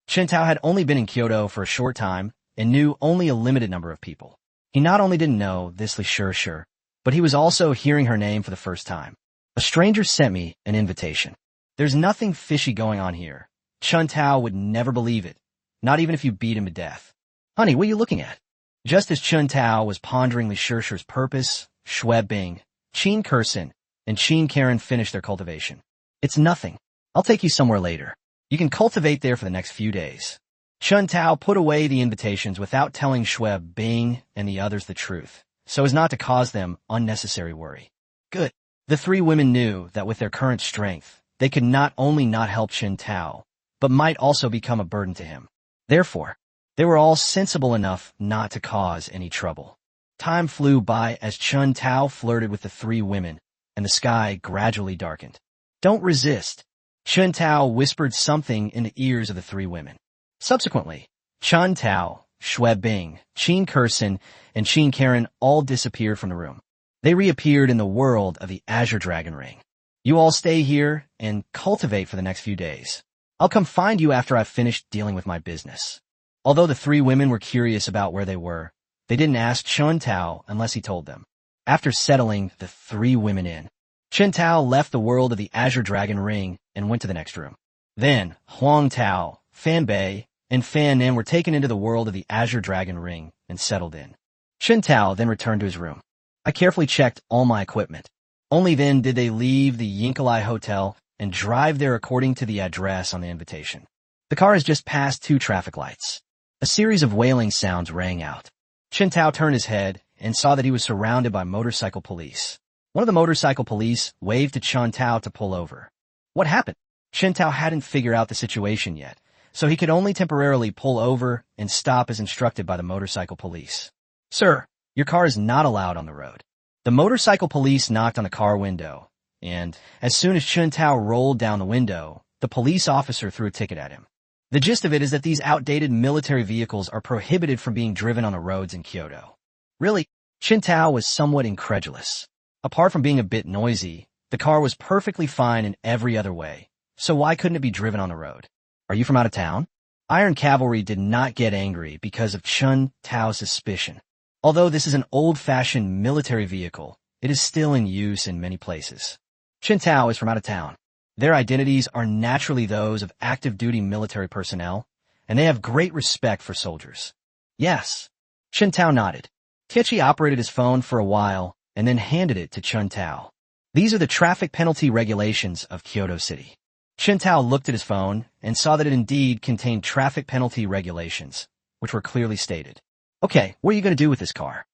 Chen Tao had only been in Kyoto for a short time and knew only a limited number of people. He not only didn't know this Li Shi, but he was also hearing her name for the first time. "A stranger sent me an invitation. There's nothing fishy going on here. Chen Tao would never believe it, not even if you beat him to death." "Honey, what are you looking at?" Just as Chen Tao was pondering Li Shi's purpose, Xue Bing, Qin Kersen, and Qin Karen finished their cultivation. "It's nothing. I'll take you somewhere later. You can cultivate there for the next few days." Chen Tao put away the invitations without telling Xue Bing and the others the truth, so as not to cause them unnecessary worry. Good. The 3 women knew that with their current strength, they could not only not help Chen Tao, but might also become a burden to him. Therefore, they were all sensible enough not to cause any trouble. Time flew by as Chen Tao flirted with the 3 women, and the sky gradually darkened. "Don't resist." Chen Tao whispered something in the ears of the 3 women. Subsequently, Chen Tao, Xue Bing, Qin Kursin, and Qin Karen all disappeared from the room. They reappeared in the world of the Azure Dragon Ring. You all stay here and cultivate for the next few days. I'll come find you after I've finished dealing with my business. Although the three women were curious about where they were, they didn't ask Chen Tao unless he told them. After settling the three women in, Chen Tao left the world of the Azure Dragon Ring and went to the next room. Then, Huang Tao, Fan Bei, and Fan Nin were taken into the world of the Azure Dragon Ring and settled in. Chen Tao then returned to his room. I carefully checked all my equipment. Only then did they leave the Yinkalai Hotel and drive there according to the address on the invitation. The car has just passed 2 traffic lights. A series of wailing sounds rang out. Chen Tao turned his head and saw that he was surrounded by motorcycle police. One of the motorcycle police waved to Chen Tao to pull over. What happened? Chen Tao hadn't figured out the situation yet, so he could only temporarily pull over and stop as instructed by the motorcycle police. Sir, your car is not allowed on the road. The motorcycle police knocked on the car window, and as soon as Chen Tao rolled down the window, the police officer threw a ticket at him. The gist of it is that these outdated military vehicles are prohibited from being driven on the roads in Kyoto. Really, Chen Tao was somewhat incredulous. Apart from being a bit noisy, the car was perfectly fine in every other way, so why couldn't it be driven on the road? Are you from out of town? Iron Cavalry did not get angry because of Chen Tao's suspicion. Although this is an old-fashioned military vehicle, it is still in use in many places. Chen Tao is from out of town. Their identities are naturally those of active-duty military personnel, and they have great respect for soldiers. Yes. Chen Tao nodded. Kechi operated his phone for a while and then handed it to Chen Tao. These are the traffic penalty regulations of Kyoto City. Chen Tao looked at his phone and saw that it indeed contained traffic penalty regulations, which were clearly stated. Okay, what are you going to do with this car?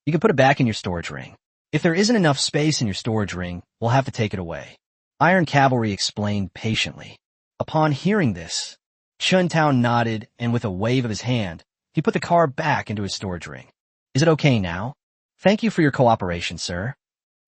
You can put it back in your storage ring. If there isn't enough space in your storage ring, we'll have to take it away. Iron Cavalry explained patiently. Upon hearing this, Chen Tao nodded, and with a wave of his hand, he put the car back into his storage ring. Is it okay now? Thank you for your cooperation, sir.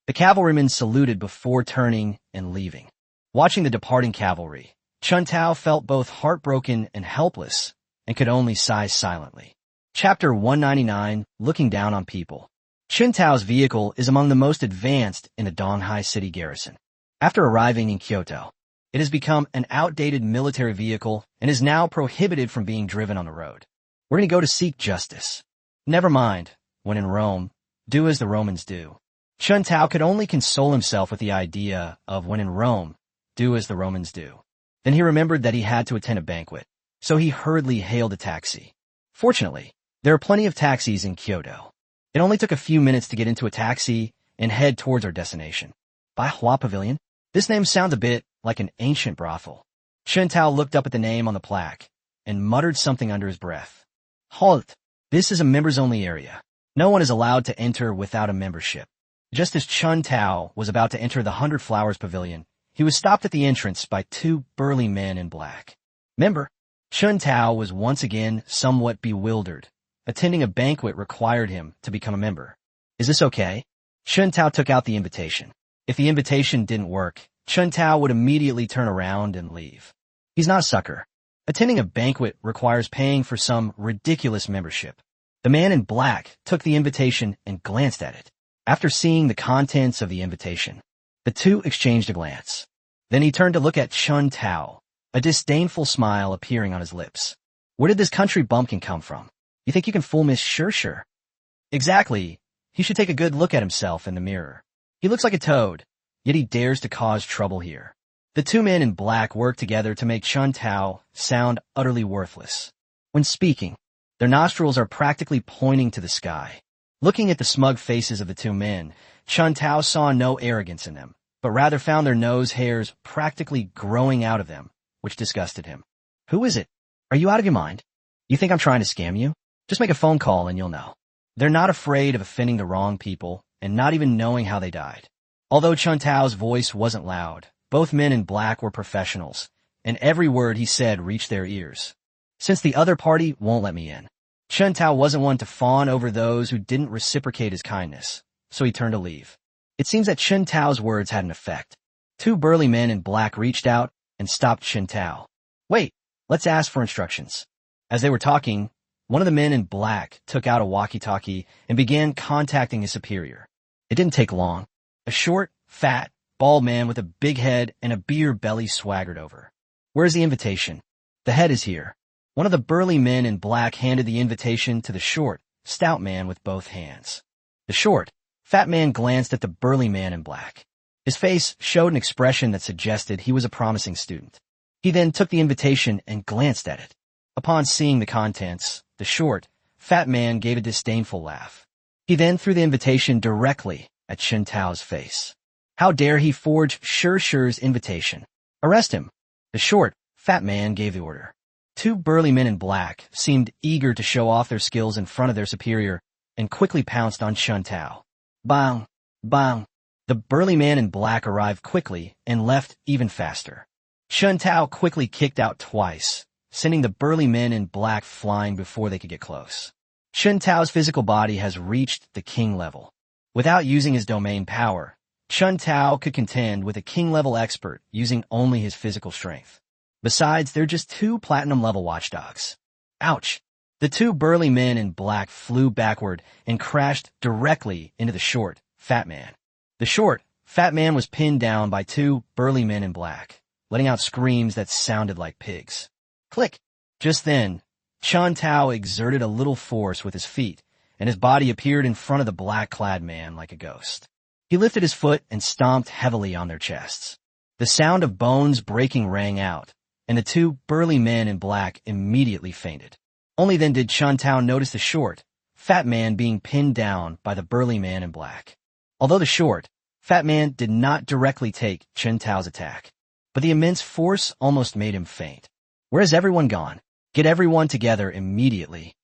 The cavalryman saluted before turning and leaving. Watching the departing cavalry, Chen Tao felt both heartbroken and helpless, and could only sigh silently. Chapter 199, Looking Down on People. Chen Tao's vehicle is among the most advanced in the Donghai City garrison. After arriving in Kyoto, it has become an outdated military vehicle and is now prohibited from being driven on the road. We're going to go to seek justice. Never mind, when in Rome, do as the Romans do. Chen Tao could only console himself with the idea of when in Rome, do as the Romans do. Then he remembered that he had to attend a banquet, so he hurriedly hailed a taxi. Fortunately, there are plenty of taxis in Kyoto. It only took a few minutes to get into a taxi and head towards our destination. Baihua Pavilion? This name sounds a bit like an ancient brothel. Chen Tao looked up at the name on the plaque and muttered something under his breath. Halt! This is a members-only area. No one is allowed to enter without a membership. Just as Chen Tao was about to enter the 100 Flowers Pavilion, he was stopped at the entrance by 2 burly men in black. Member? Chen Tao was once again somewhat bewildered. Attending a banquet required him to become a member. Is this okay? Chen Tao took out the invitation. If the invitation didn't work, Chen Tao would immediately turn around and leave. He's not a sucker. Attending a banquet requires paying for some ridiculous membership. The man in black took the invitation and glanced at it. After seeing the contents of the invitation, the two exchanged a glance. Then he turned to look at Chen Tao, a disdainful smile appearing on his lips. Where did this country bumpkin come from? You think you can fool Miss Sure? Exactly. He should take a good look at himself in the mirror. He looks like a toad, yet he dares to cause trouble here. The 2 men in black worked together to make Chen Tao sound utterly worthless. When speaking, their nostrils are practically pointing to the sky. Looking at the smug faces of the 2 men, Chen Tao saw no arrogance in them, but rather found their nose hairs practically growing out of them, which disgusted him. Who is it? Are you out of your mind? You think I'm trying to scam you? Just make a phone call and you'll know. They're not afraid of offending the wrong people and not even knowing how they died. Although Chen Tao's voice wasn't loud, both men in black were professionals, and every word he said reached their ears. Since the other party won't let me in, Chen Tao wasn't one to fawn over those who didn't reciprocate his kindness, so he turned to leave. It seems that Chen Tao's words had an effect. 2 burly men in black reached out and stopped Chen Tao. Wait, let's ask for instructions. As they were talking, One of the men in black took out a walkie-talkie and began contacting his superior. It didn't take long. A short, fat, bald man with a big head and a beer belly swaggered over. "Where's the invitation?" "The head is here." One of the burly men in black handed the invitation to the short, stout man with both hands. The short, fat man glanced at the burly man in black. His face showed an expression that suggested he was a promising student. He then took the invitation and glanced at it. Upon seeing the contents, the short, fat man gave a disdainful laugh. He then threw the invitation directly at Chen Tao's face. How dare he forge Shu's invitation? Arrest him! The short, fat man gave the order. Two burly men in black seemed eager to show off their skills in front of their superior and quickly pounced on Chen Tao. Bang! Bang! The burly man in black arrived quickly and left even faster. Chen Tao quickly kicked out twice, sending the burly men in black flying before they could get close. Chen Tao's physical body has reached the king level. Without using his domain power, Chen Tao could contend with a king-level expert using only his physical strength. Besides, they're just two platinum-level watchdogs. Ouch! The two burly men in black flew backward and crashed directly into the short, fat man. The short, fat man was pinned down by two burly men in black, letting out screams that sounded like pigs. Click! Just then, Chen Tao exerted a little force with his feet, and his body appeared in front of the black-clad man like a ghost. He lifted his foot and stomped heavily on their chests. The sound of bones breaking rang out, and the two burly men in black immediately fainted. Only then did Chen Tao notice the short, fat man being pinned down by the burly man in black. Although the short, fat man did not directly take Chen Tao's attack, but the immense force almost made him faint. "Where has everyone gone? Get everyone together immediately."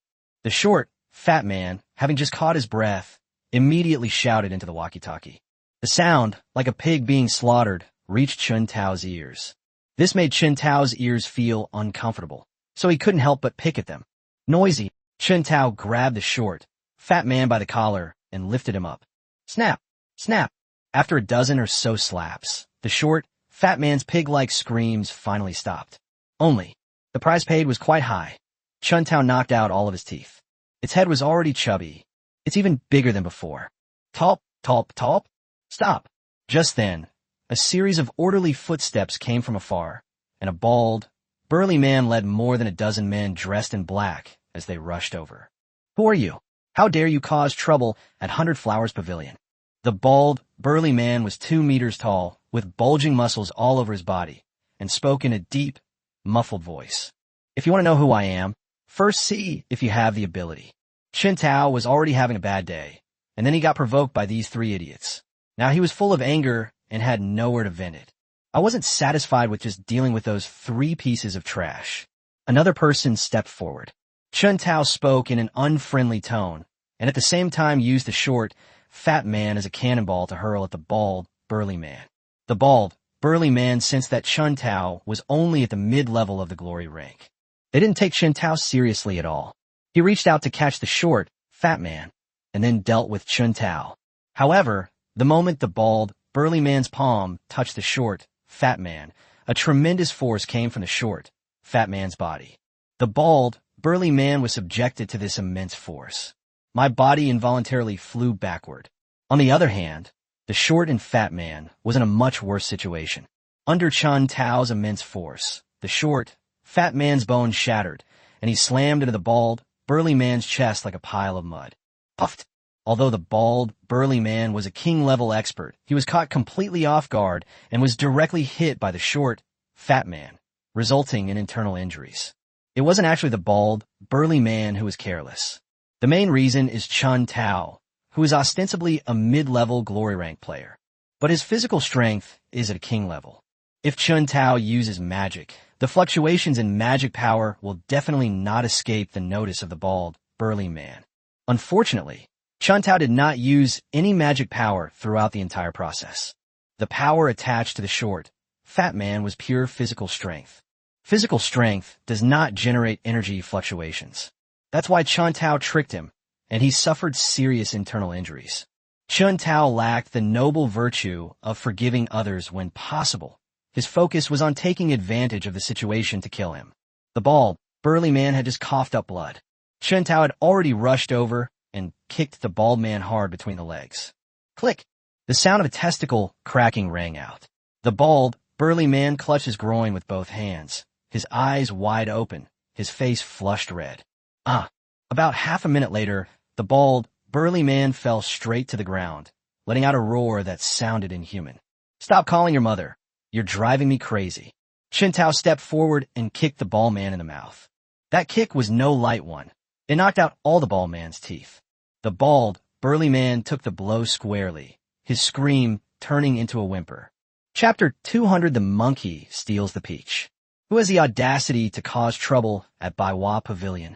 The short, fat man, having just caught his breath, immediately shouted into the walkie-talkie. The sound, like a pig being slaughtered, reached Chen Tao's ears. This made Chen Tao's ears feel uncomfortable, so he couldn't help but pick at them. Noisy, Chen Tao grabbed the short, fat man by the collar and lifted him up. Snap! Snap! After a dozen or so slaps, the short, fat man's pig-like screams finally stopped. Only, the price paid was quite high. Chen Tao knocked out all of his teeth. Its head was already chubby. It's even bigger than before. Talp, talp, talp. Stop. Just then, a series of orderly footsteps came from afar, and a bald, burly man led more than a dozen men dressed in black as they rushed over. "Who are you? How dare you cause trouble at 100 Flowers Pavilion?" The bald, burly man was 2 meters tall, with bulging muscles all over his body, and spoke in a deep, muffled voice. "If you want to know who I am, first see if you have the ability." Chen Tao was already having a bad day, and then he got provoked by these three idiots. Now he was full of anger and had nowhere to vent it. "I wasn't satisfied with just dealing with those 3 pieces of trash." Another person stepped forward. Chen Tao spoke in an unfriendly tone, and at the same time used the short, fat man as a cannonball to hurl at the bald, burly man. The bald, burly man sensed that Chen Tao was only at the mid-level of the glory rank. They didn't take Chen Tao seriously at all. He reached out to catch the short, fat man, and then dealt with Chen Tao. However, the moment the bald, burly man's palm touched the short, fat man, a tremendous force came from the short, fat man's body. The bald, burly man was subjected to this immense force. My body involuntarily flew backward. On the other hand, the short and fat man was in a much worse situation. Under Chen Tao's immense force, the short, fat man's bones shattered, and he slammed into the bald, burly man's chest like a pile of mud. Puffed! Although the bald, burly man was a king-level expert, he was caught completely off guard and was directly hit by the short, fat man, resulting in internal injuries. It wasn't actually the bald, burly man who was careless. The main reason is Chen Tao, who is ostensibly a mid-level glory rank player, but his physical strength is at a king level. If Chen Tao uses magic, the fluctuations in magic power will definitely not escape the notice of the bald, burly man. Unfortunately, Chen Tao did not use any magic power throughout the entire process. The power attached to the short, fat man was pure physical strength. Physical strength does not generate energy fluctuations. That's why Chen Tao tricked him, and he suffered serious internal injuries. Chen Tao lacked the noble virtue of forgiving others when possible. His focus was on taking advantage of the situation to kill him. The bald, burly man had just coughed up blood. Chen Tao had already rushed over and kicked the bald man hard between the legs. Click! The sound of a testicle cracking rang out. The bald, burly man clutched his groin with both hands, his eyes wide open, his face flushed red. About half a minute later, the bald, burly man fell straight to the ground, letting out a roar that sounded inhuman. Stop calling your mother. You're driving me crazy. Chen Tao stepped forward and kicked the bald man in the mouth. That kick was no light one. It knocked out all the bald man's teeth. The bald, burly man took the blow squarely, his scream turning into a whimper. Chapter 200: The Monkey Steals the Peach. Who has the audacity to cause trouble at Baiwa Pavilion?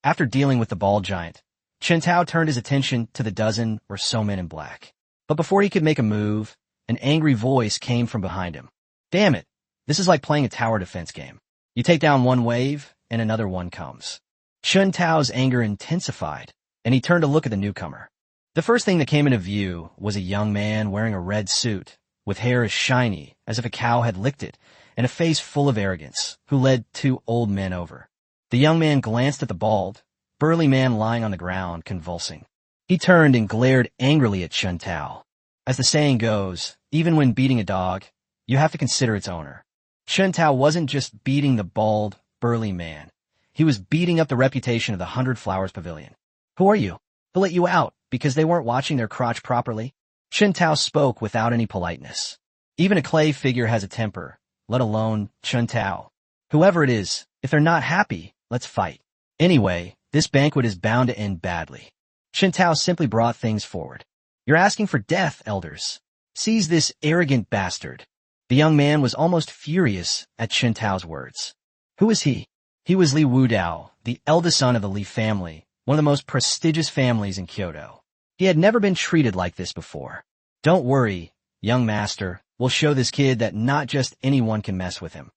After dealing with the bald giant, Chen Tao turned his attention to the dozen or so men in black. But before he could make a move, an angry voice came from behind him. Damn it, this is like playing a tower defense game. You take down one wave, and another one comes. Chen Tao's anger intensified, and he turned to look at the newcomer. The first thing that came into view was a young man wearing a red suit, with hair as shiny as if a cow had licked it, and a face full of arrogance, who led two old men over. The young man glanced at the bald, burly man lying on the ground, convulsing. He turned and glared angrily at Chen Tao. As the saying goes, even when beating a dog, you have to consider its owner. Chen Tao wasn't just beating the bald, burly man. He was beating up the reputation of the 100 Flowers Pavilion. Who are you? To let you out because they weren't watching their crotch properly? Chen Tao spoke without any politeness. Even a clay figure has a temper, let alone Chen Tao. Whoever it is, if they're not happy, let's fight. Anyway, this banquet is bound to end badly. Chen Tao simply brought things forward. You're asking for death, elders. Seize this arrogant bastard. The young man was almost furious at Chen Tao's words. Who is he? He was Li Wudao, the eldest son of the Li family, one of the most prestigious families in Kyoto. He had never been treated like this before. Don't worry, young master, we'll show this kid that not just anyone can mess with him.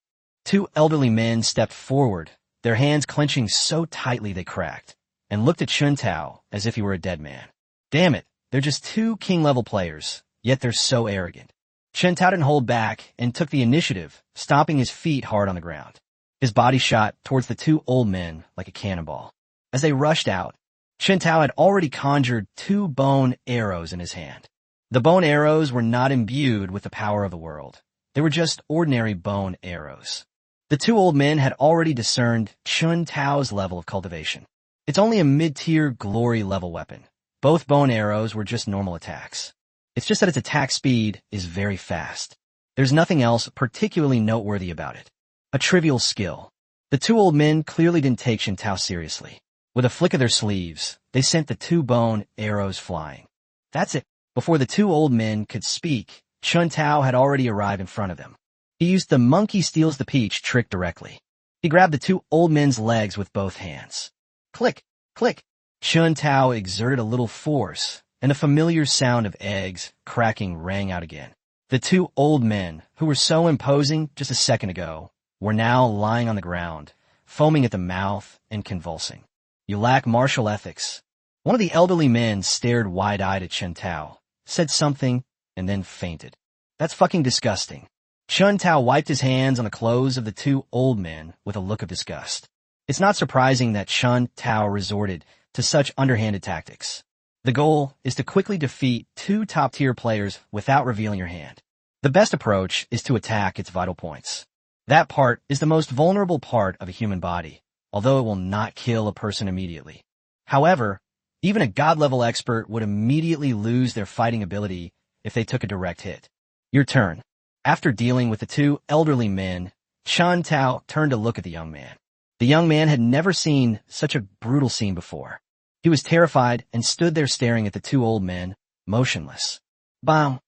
Two elderly men stepped forward, their hands clenching so tightly they cracked, and looked at Chen Tao as if he were a dead man. Damn it, they're just two king-level players, yet they're so arrogant. Chen Tao didn't hold back and took the initiative, stomping his feet hard on the ground. His body shot towards the two old men like a cannonball. As they rushed out, Chen Tao had already conjured 2 bone arrows in his hand. The bone arrows were not imbued with the power of the world. They were just ordinary bone arrows. The 2 old men had already discerned Chen Tao's level of cultivation. It's only a mid-tier glory level weapon. Both bone arrows were just normal attacks. It's just that its attack speed is very fast. There's nothing else particularly noteworthy about it. A trivial skill. The 2 old men clearly didn't take Chen Tao seriously. With a flick of their sleeves, they sent the 2 bone arrows flying. That's it. Before the 2 old men could speak, Chen Tao had already arrived in front of them. He used the monkey steals the peach trick directly. He grabbed the 2 old men's legs with both hands. Click, click. Chen Tao exerted a little force, and the familiar sound of eggs cracking rang out again. The 2 old men, who were so imposing just a second ago, were now lying on the ground, foaming at the mouth and convulsing. You lack martial ethics. One of the elderly men stared wide-eyed at Chen Tao, said something, and then fainted. That's fucking disgusting. Chen Tao wiped his hands on the clothes of the 2 old men with a look of disgust. It's not surprising that Chen Tao resorted to such underhanded tactics. The goal is to quickly defeat 2 top-tier players without revealing your hand. The best approach is to attack its vital points. That part is the most vulnerable part of a human body, although it will not kill a person immediately. However, even a god-level expert would immediately lose their fighting ability if they took a direct hit. Your turn. After dealing with the 2 elderly men, Chen Tao turned to look at the young man. The young man had never seen such a brutal scene before. He was terrified and stood there staring at the 2 old men, motionless. Bam!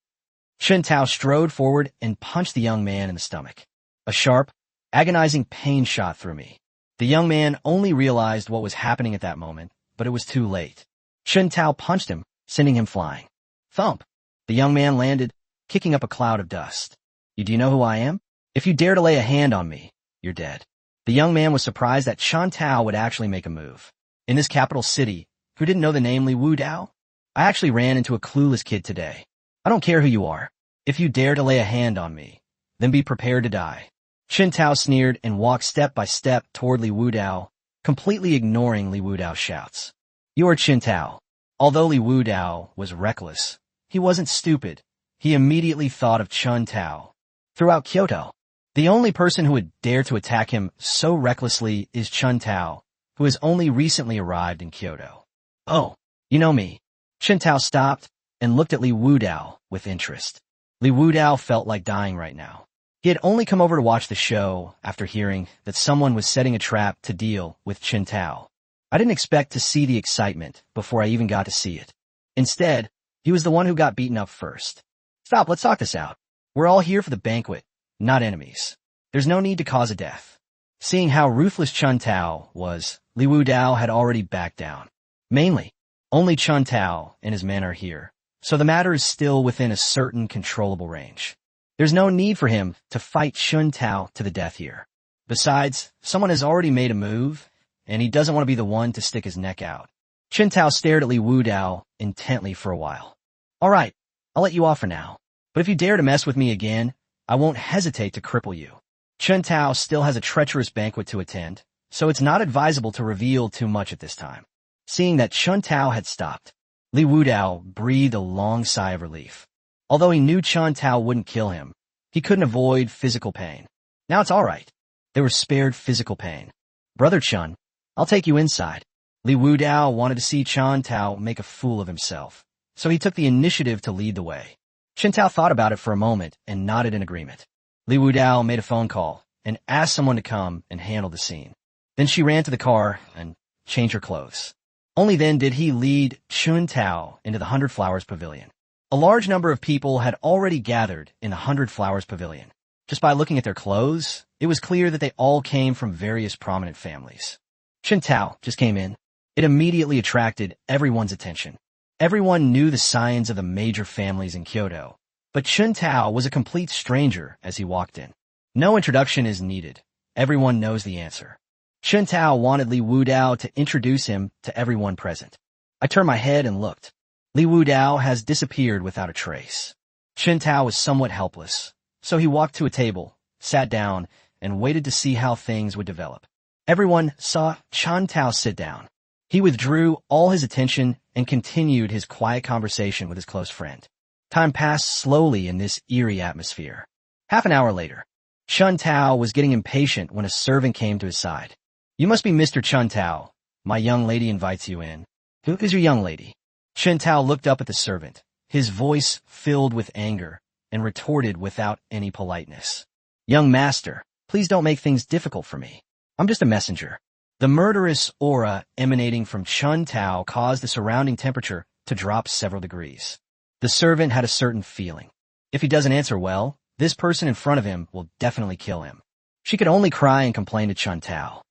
Chen Tao strode forward and punched the young man in the stomach. A sharp, agonizing pain shot through me. The young man only realized what was happening at that moment, but it was too late. Chen Tao punched him, sending him flying. Thump! The young man landed, kicking up a cloud of dust. Do you know who I am? If you dare to lay a hand on me, you're dead. The young man was surprised that Chen Tao would actually make a move. In this capital city, who didn't know the name Li Wudao? I actually ran into a clueless kid today. I don't care who you are. If you dare to lay a hand on me, then be prepared to die. Chen Tao sneered and walked step by step toward Li Wudao, completely ignoring Li Wudao's shouts. "You are Qin Tao." Although Li Wudao was reckless, he wasn't stupid. He immediately thought of Chun Tao. Throughout Kyoto, the only person who would dare to attack him so recklessly is Chun Tao, who has only recently arrived in Kyoto. "Oh, you know me." Chun Tao stopped and looked at Li Wudao with interest. Li Wudao felt like dying right now. He had only come over to watch the show after hearing that someone was setting a trap to deal with Qin Tao. I didn't expect to see the excitement before I even got to see it. Instead, he was the one who got beaten up first. "Stop, let's talk this out. We're all here for the banquet, not enemies. There's no need to cause a death." Seeing how ruthless Chun Tao was, Li Wudao had already backed down. Mainly, only Chun Tao and his men are here, so the matter is still within a certain controllable range. There's no need for him to fight Chun Tao to the death here. Besides, someone has already made a move, and he doesn't want to be the one to stick his neck out. Chun Tao stared at Li Wudao intently for a while. "All right, I'll let you off for now. But if you dare to mess with me again, I won't hesitate to cripple you." Chun Tao still has a treacherous banquet to attend, so it's not advisable to reveal too much at this time. Seeing that Chun Tao had stopped, Li Wudao breathed a long sigh of relief. Although he knew Chun Tao wouldn't kill him, he couldn't avoid physical pain. Now it's all right. They were spared physical pain. "Brother Chun, I'll take you inside." Li Wudao wanted to see Chun Tao make a fool of himself, so he took the initiative to lead the way. Qin Tao thought about it for a moment and nodded in agreement. Li Wudao made a phone call and asked someone to come and handle the scene. Then she ran to the car and changed her clothes. Only then did he lead Chun Tao into the Hundred Flowers Pavilion. A large number of people had already gathered in the Hundred Flowers Pavilion. Just by looking at their clothes, it was clear that they all came from various prominent families. Qin Tao just came in. It immediately attracted everyone's attention. Everyone knew the signs of the major families in Kyoto, but Qin Tao was a complete stranger as he walked in. No introduction is needed. Everyone knows the answer. Qin Tao wanted Li Wudao to introduce him to everyone present. I turned my head and looked. Li Wudao has disappeared without a trace. Qin Tao was somewhat helpless, so he walked to a table, sat down, and waited to see how things would develop. Everyone saw Qin Tao sit down. He withdrew all his attention and continued his quiet conversation with his close friend. Time passed slowly in this eerie atmosphere. Half an hour later, Qin Tao was getting impatient when a servant came to his side. "You must be Mr. Qin Tao. My young lady invites you in." "Who is your young lady?" Qin Tao looked up at the servant, his voice filled with anger, and retorted without any politeness. "Young master, please don't make things difficult for me. I'm just a messenger." The murderous aura emanating from Qin Tao caused the surrounding temperature to drop several degrees. The servant had a certain feeling. If he doesn't answer well, this person in front of him will definitely kill him. She could only cry and complain to Qin Tao.